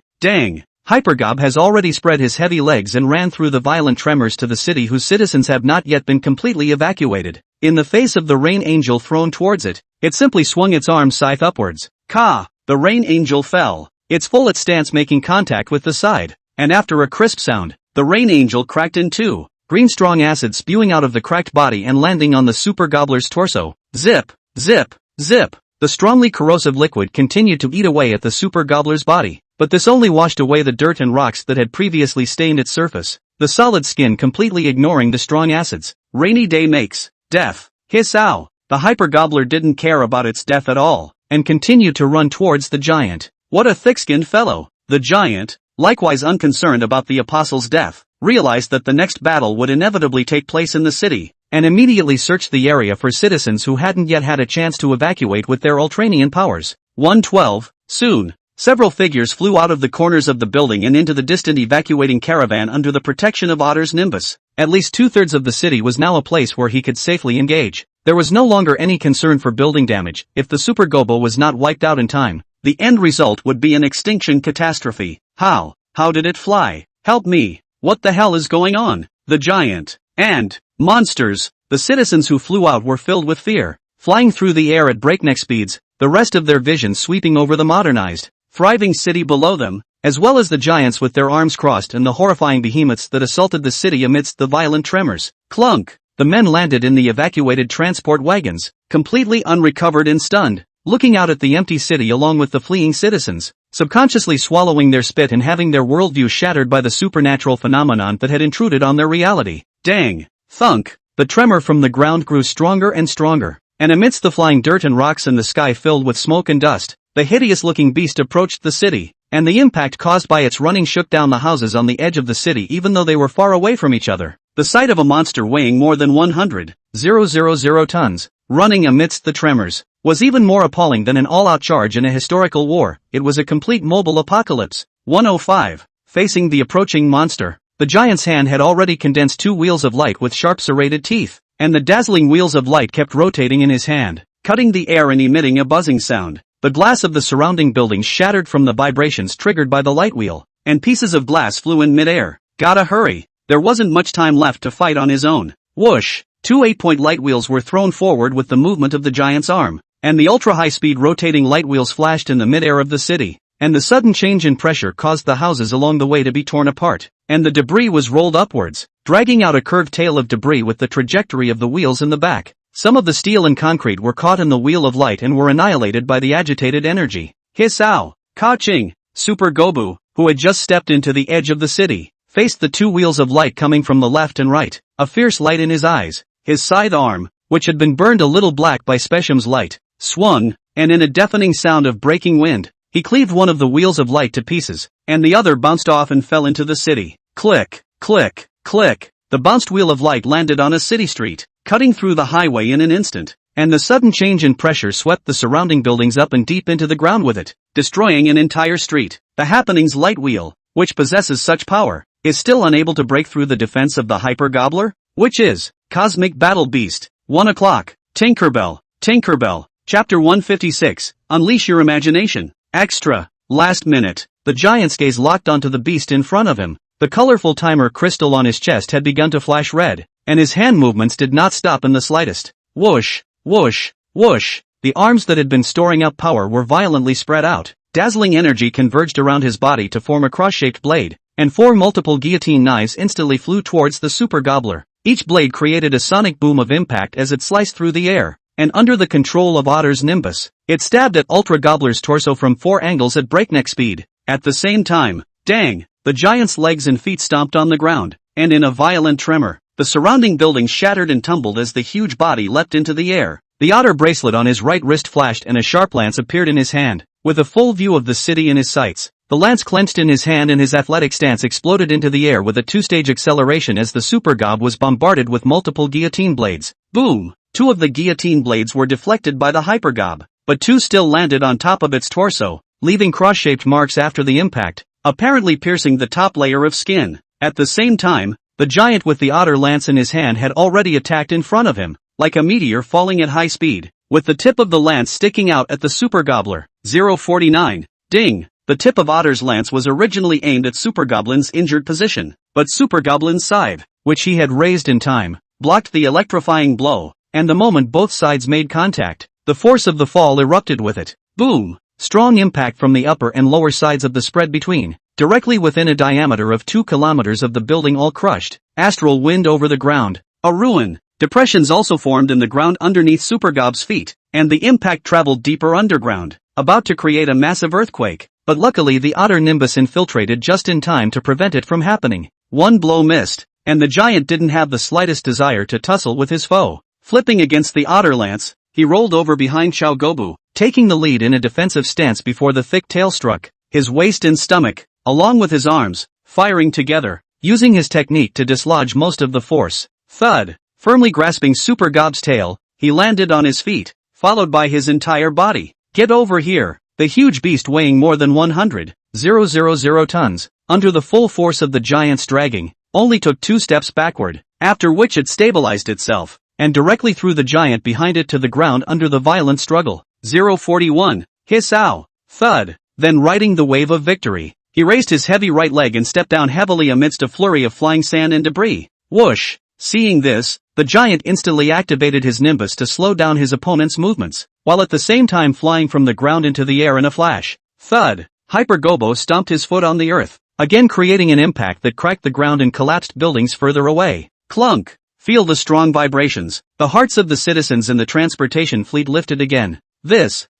Hypergob has already spread his heavy legs and ran through the violent tremors to the city whose citizens have not yet been completely evacuated. In the face of the Rain Angel thrown towards it, it simply swung its arm scythe upwards. Ka! The Rain Angel fell, its full stance making contact with the side, and after a crisp sound, the Rain Angel cracked in two. Green strong acid spewing out of the cracked body and landing on the super gobbler's torso. Zip, zip, zip. The strongly corrosive liquid continued to eat away at the super gobbler's body, but this only washed away the dirt and rocks that had previously stained its surface, the solid skin completely ignoring the strong acids. Rainy day makes death. Hiss ow. The hyper gobbler didn't care about its death at all, and continued to run towards the giant. What a thick-skinned fellow. The giant, likewise unconcerned about the apostle's death, realized that the next battle would inevitably take place in the city, and immediately searched the area for citizens who hadn't yet had a chance to evacuate with their Ultranian powers. 112. Soon, several figures flew out of the corners of the building and into the distant evacuating caravan under the protection of Otter's nimbus. At least two-thirds of the city was now a place where he could safely engage. There was no longer any concern for building damage. If the Super Gobo was not wiped out in time, the end result would be an extinction catastrophe. How did it fly? Help me. What the hell is going on? The giant and monsters. The citizens who flew out were filled with fear, flying through the air at breakneck speeds, the rest of their vision sweeping over the modernized, thriving city below them, as well as the giants with their arms crossed and the horrifying behemoths that assaulted the city amidst the violent tremors. Clunk! The men landed in the evacuated transport wagons, completely unrecovered and stunned, looking out at the empty city along with the fleeing citizens, subconsciously swallowing their spit and having their worldview shattered by the supernatural phenomenon that had intruded on their reality. Dang! Thunk! The tremor from the ground grew stronger and stronger, and amidst the flying dirt and rocks and the sky filled with smoke and dust, the hideous-looking beast approached the city, and the impact caused by its running shook down the houses on the edge of the city even though they were far away from each other. The sight of a monster weighing more than 100,000 tons, running amidst the tremors, was even more appalling than an all-out charge in a historical war. It was a complete mobile apocalypse. 105. Facing the approaching monster, the giant's hand had already condensed 2 wheels of light with sharp serrated teeth, and the dazzling wheels of light kept rotating in his hand, cutting the air and emitting a buzzing sound. The glass of the surrounding buildings shattered from the vibrations triggered by the light wheel, and pieces of glass flew in midair. Gotta hurry. There wasn't much time left to fight on his own. Whoosh! 2 8-point light wheels were thrown forward with the movement of the giant's arm, and the ultra-high-speed rotating light wheels flashed in the midair of the city, and the sudden change in pressure caused the houses along the way to be torn apart, and the debris was rolled upwards, dragging out a curved tail of debris with the trajectory of the wheels in the back. Some of the steel and concrete were caught in the wheel of light and were annihilated by the agitated energy. Hisao! Ka-ching! Super Gobu, who had just stepped into the edge of the city, faced the 2 wheels of light coming from the left and right, a fierce light in his eyes. His scythe arm, which had been burned a little black by Spesham's light, swung, and in a deafening sound of breaking wind, he cleaved one of the wheels of light to pieces, and the other bounced off and fell into the city. Click, click, click. The bounced wheel of light landed on a city street, cutting through the highway in an instant, and the sudden change in pressure swept the surrounding buildings up and deep into the ground with it, destroying an entire street. The Happening's light wheel, which possesses such power, is still unable to break through the defense of the Hyper Gobbler, which is Cosmic Battle Beast. 1 o'clock. Tinkerbell. Tinkerbell. Chapter 156. Unleash your imagination. Extra. Last minute. The giant's gaze locked onto the beast in front of him. The colorful timer crystal on his chest had begun to flash red, and his hand movements did not stop in the slightest. Whoosh, whoosh, whoosh. The arms that had been storing up power were violently spread out. Dazzling energy converged around his body to form a cross-shaped blade, and 4 multiple guillotine knives instantly flew towards the Super Gobbler. Each blade created a sonic boom of impact as it sliced through the air, and under the control of Otter's Nimbus, it stabbed at Ultra Gobbler's torso from 4 angles at breakneck speed. At the same time, dang! The giant's legs and feet stomped on the ground, and in a violent tremor, the surrounding buildings shattered and tumbled as the huge body leapt into the air. The otter bracelet on his right wrist flashed and a sharp lance appeared in his hand, with a full view of the city in his sights. The lance clenched in his hand and his athletic stance exploded into the air with a 2-stage acceleration as the Super Gob was bombarded with multiple guillotine blades. Boom! 2 of the guillotine blades were deflected by the Hyper Gob, but 2 still landed on top of its torso, leaving cross-shaped marks after the impact, apparently piercing the top layer of skin. At the same time, the giant with the otter lance in his hand had already attacked in front of him, like a meteor falling at high speed, with the tip of the lance sticking out at the Super Gobbler. 049. Ding! The tip of Otter's lance was originally aimed at Super Goblin's injured position, but Super Goblin's scythe, which he had raised in time, blocked the electrifying blow, and the moment both sides made contact, the force of the fall erupted with it. Boom! Strong impact from the upper and lower sides of the spread between, directly within a diameter of 2 kilometers of the building all crushed. Astral wind over the ground. A ruin. Depressions also formed in the ground underneath Super Gob's feet, and the impact traveled deeper underground, about to create a massive earthquake, but luckily the otter Nimbus infiltrated just in time to prevent it from happening. 1 blow missed, and the giant didn't have the slightest desire to tussle with his foe. Flipping against the otter lance, he rolled over behind Xiao Gobu, taking the lead in a defensive stance before the thick tail struck his waist and stomach, along with his arms, firing together, using his technique to dislodge most of the force. Thud! Firmly grasping Super Gob's tail, he landed on his feet, followed by his entire body. Get over here! The huge beast weighing more than 100,000 tons, under the full force of the giant's dragging, only took 2 steps backward, after which it stabilized itself, and directly threw the giant behind it to the ground under the violent struggle. 041. Hisao! Thud! Then riding the wave of victory, he raised his heavy right leg and stepped down heavily amidst a flurry of flying sand and debris. Whoosh! Seeing this, the giant instantly activated his Nimbus to slow down his opponent's movements, while at the same time flying from the ground into the air in a flash. Thud! Hyper Gobo stomped his foot on the earth, again creating an impact that cracked the ground and collapsed buildings further away. Clunk! Feel the strong vibrations. The hearts of the citizens in the transportation fleet lifted again.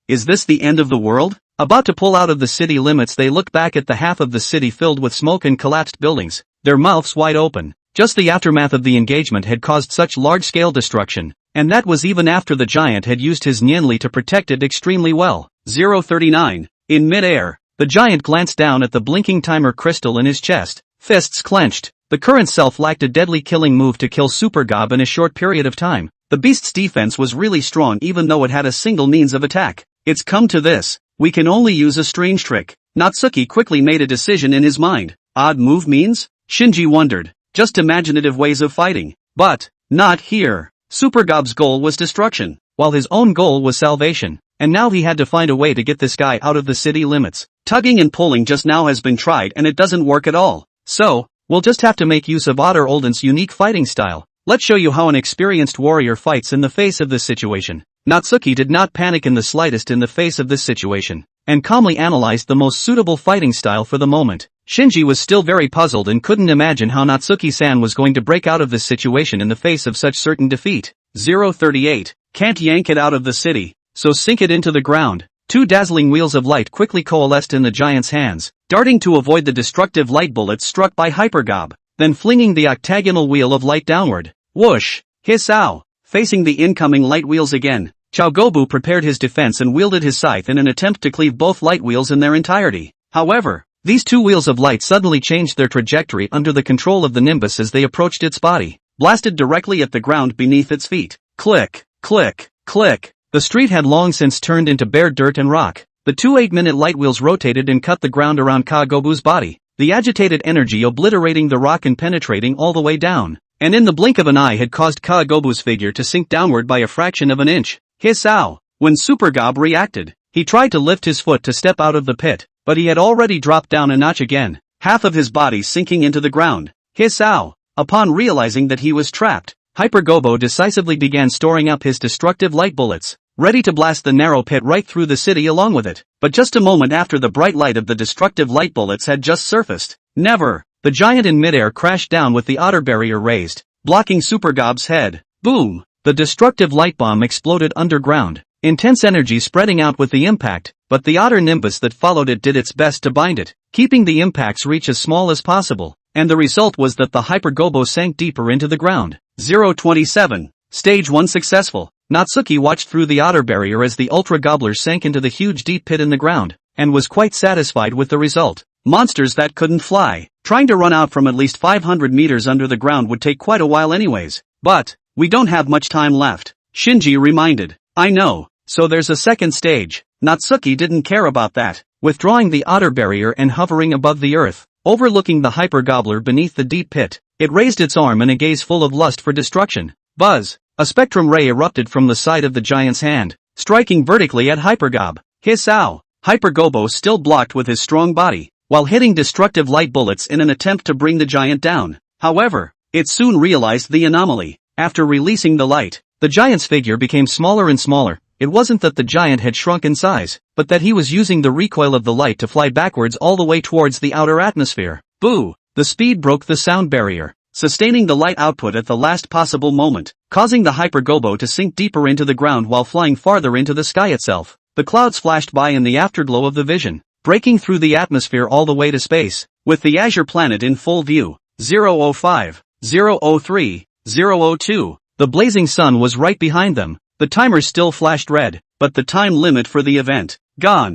Is this the end of the world? About to pull out of the city limits, they looked back at the half of the city filled with smoke and collapsed buildings, their mouths wide open, Just the aftermath of the engagement had caused such large-scale destruction, and that was even after the giant had used his Nianli to protect it extremely well. 039. In mid-air, the giant glanced down at the blinking timer crystal in his chest, fists clenched. The current self lacked a deadly killing move to kill Super Gob in a short period of time. The beast's defense was really strong even though it had a single means of attack. It's come to this. We can only use a strange trick. Natsuki quickly made a decision in his mind. Odd move means? Shinji wondered. Just imaginative ways of fighting. But, not here. Super Gob's goal was destruction, while his own goal was salvation. And now he had to find a way to get this guy out of the city limits. Tugging and pulling just now has been tried and it doesn't work at all. So, we'll just have to make use of Otter Olden's unique fighting style. Let's show you how an experienced warrior fights in the face of this situation. Natsuki did not panic in the slightest in the face of this situation, and calmly analyzed the most suitable fighting style for the moment. Shinji was still very puzzled and couldn't imagine how Natsuki-san was going to break out of this situation in the face of such certain defeat. 038. Can't yank it out of the city, so sink it into the ground. Two dazzling wheels of light quickly coalesced in the giant's hands, darting to avoid the destructive light bullets struck by Hyper Gob, then flinging the octagonal wheel of light downward. Whoosh! Hiss-ow! Facing the incoming light wheels again, Chaogobu prepared his defense and wielded his scythe in an attempt to cleave both light wheels in their entirety. However, these two wheels of light suddenly changed their trajectory under the control of the Nimbus as they approached its body, blasted directly at the ground beneath its feet. Click, click, click. The street had long since turned into bare dirt and rock. The two 8-minute light wheels rotated and cut the ground around Chaogobu's body, the agitated energy obliterating the rock and penetrating all the way down, and in the blink of an eye had caused Chaogobu's figure to sink downward by a fraction of an inch. Hiss-ow! When Super Gob reacted, he tried to lift his foot to step out of the pit, but he had already dropped down a notch again, half of his body sinking into the ground. Hiss-ow! Upon realizing that he was trapped, Hyper Gobo decisively began storing up his destructive light bullets, ready to blast the narrow pit right through the city along with it. But just a moment after the bright light of the destructive light bullets had just surfaced, never! The giant in midair crashed down with the otter barrier raised, blocking Super Gob's head. Boom! The destructive light bomb exploded underground, intense energy spreading out with the impact, but the otter nimbus that followed it did its best to bind it, keeping the impact's reach as small as possible, and the result was that the Hyper Gobo sank deeper into the ground. 027. Stage 1 successful. Natsuki watched through the otter barrier as the Ultra Gobbler sank into the huge deep pit in the ground, and was quite satisfied with the result. Monsters that couldn't fly. Trying to run out from at least 500 meters under the ground would take quite a while anyways. But, we don't have much time left, Shinji reminded. I know, so there's a second stage. Natsuki didn't care about that. Withdrawing the otter barrier and hovering above the earth, overlooking the Hyper Gobbler beneath the deep pit, it raised its arm in a gaze full of lust for destruction. Buzz! A spectrum ray erupted from the side of the giant's hand, striking vertically at Hyper Gob. Hiss-ow! Hyper Gobo still blocked with his strong body, while hitting destructive light bullets in an attempt to bring the giant down. However, it soon realized the anomaly. After releasing the light, the giant's figure became smaller and smaller. It wasn't that the giant had shrunk in size, but that he was using the recoil of the light to fly backwards all the way towards the outer atmosphere. Boo! The speed broke the sound barrier, sustaining the light output at the last possible moment, causing the Hyper Gobo to sink deeper into the ground while flying farther into the sky itself. The clouds flashed by in the afterglow of the vision, breaking through the atmosphere all the way to space, with the Azure Planet in full view. 005, 003, 002. The blazing sun was right behind them. The timer still flashed red, but the time limit for the event, gone.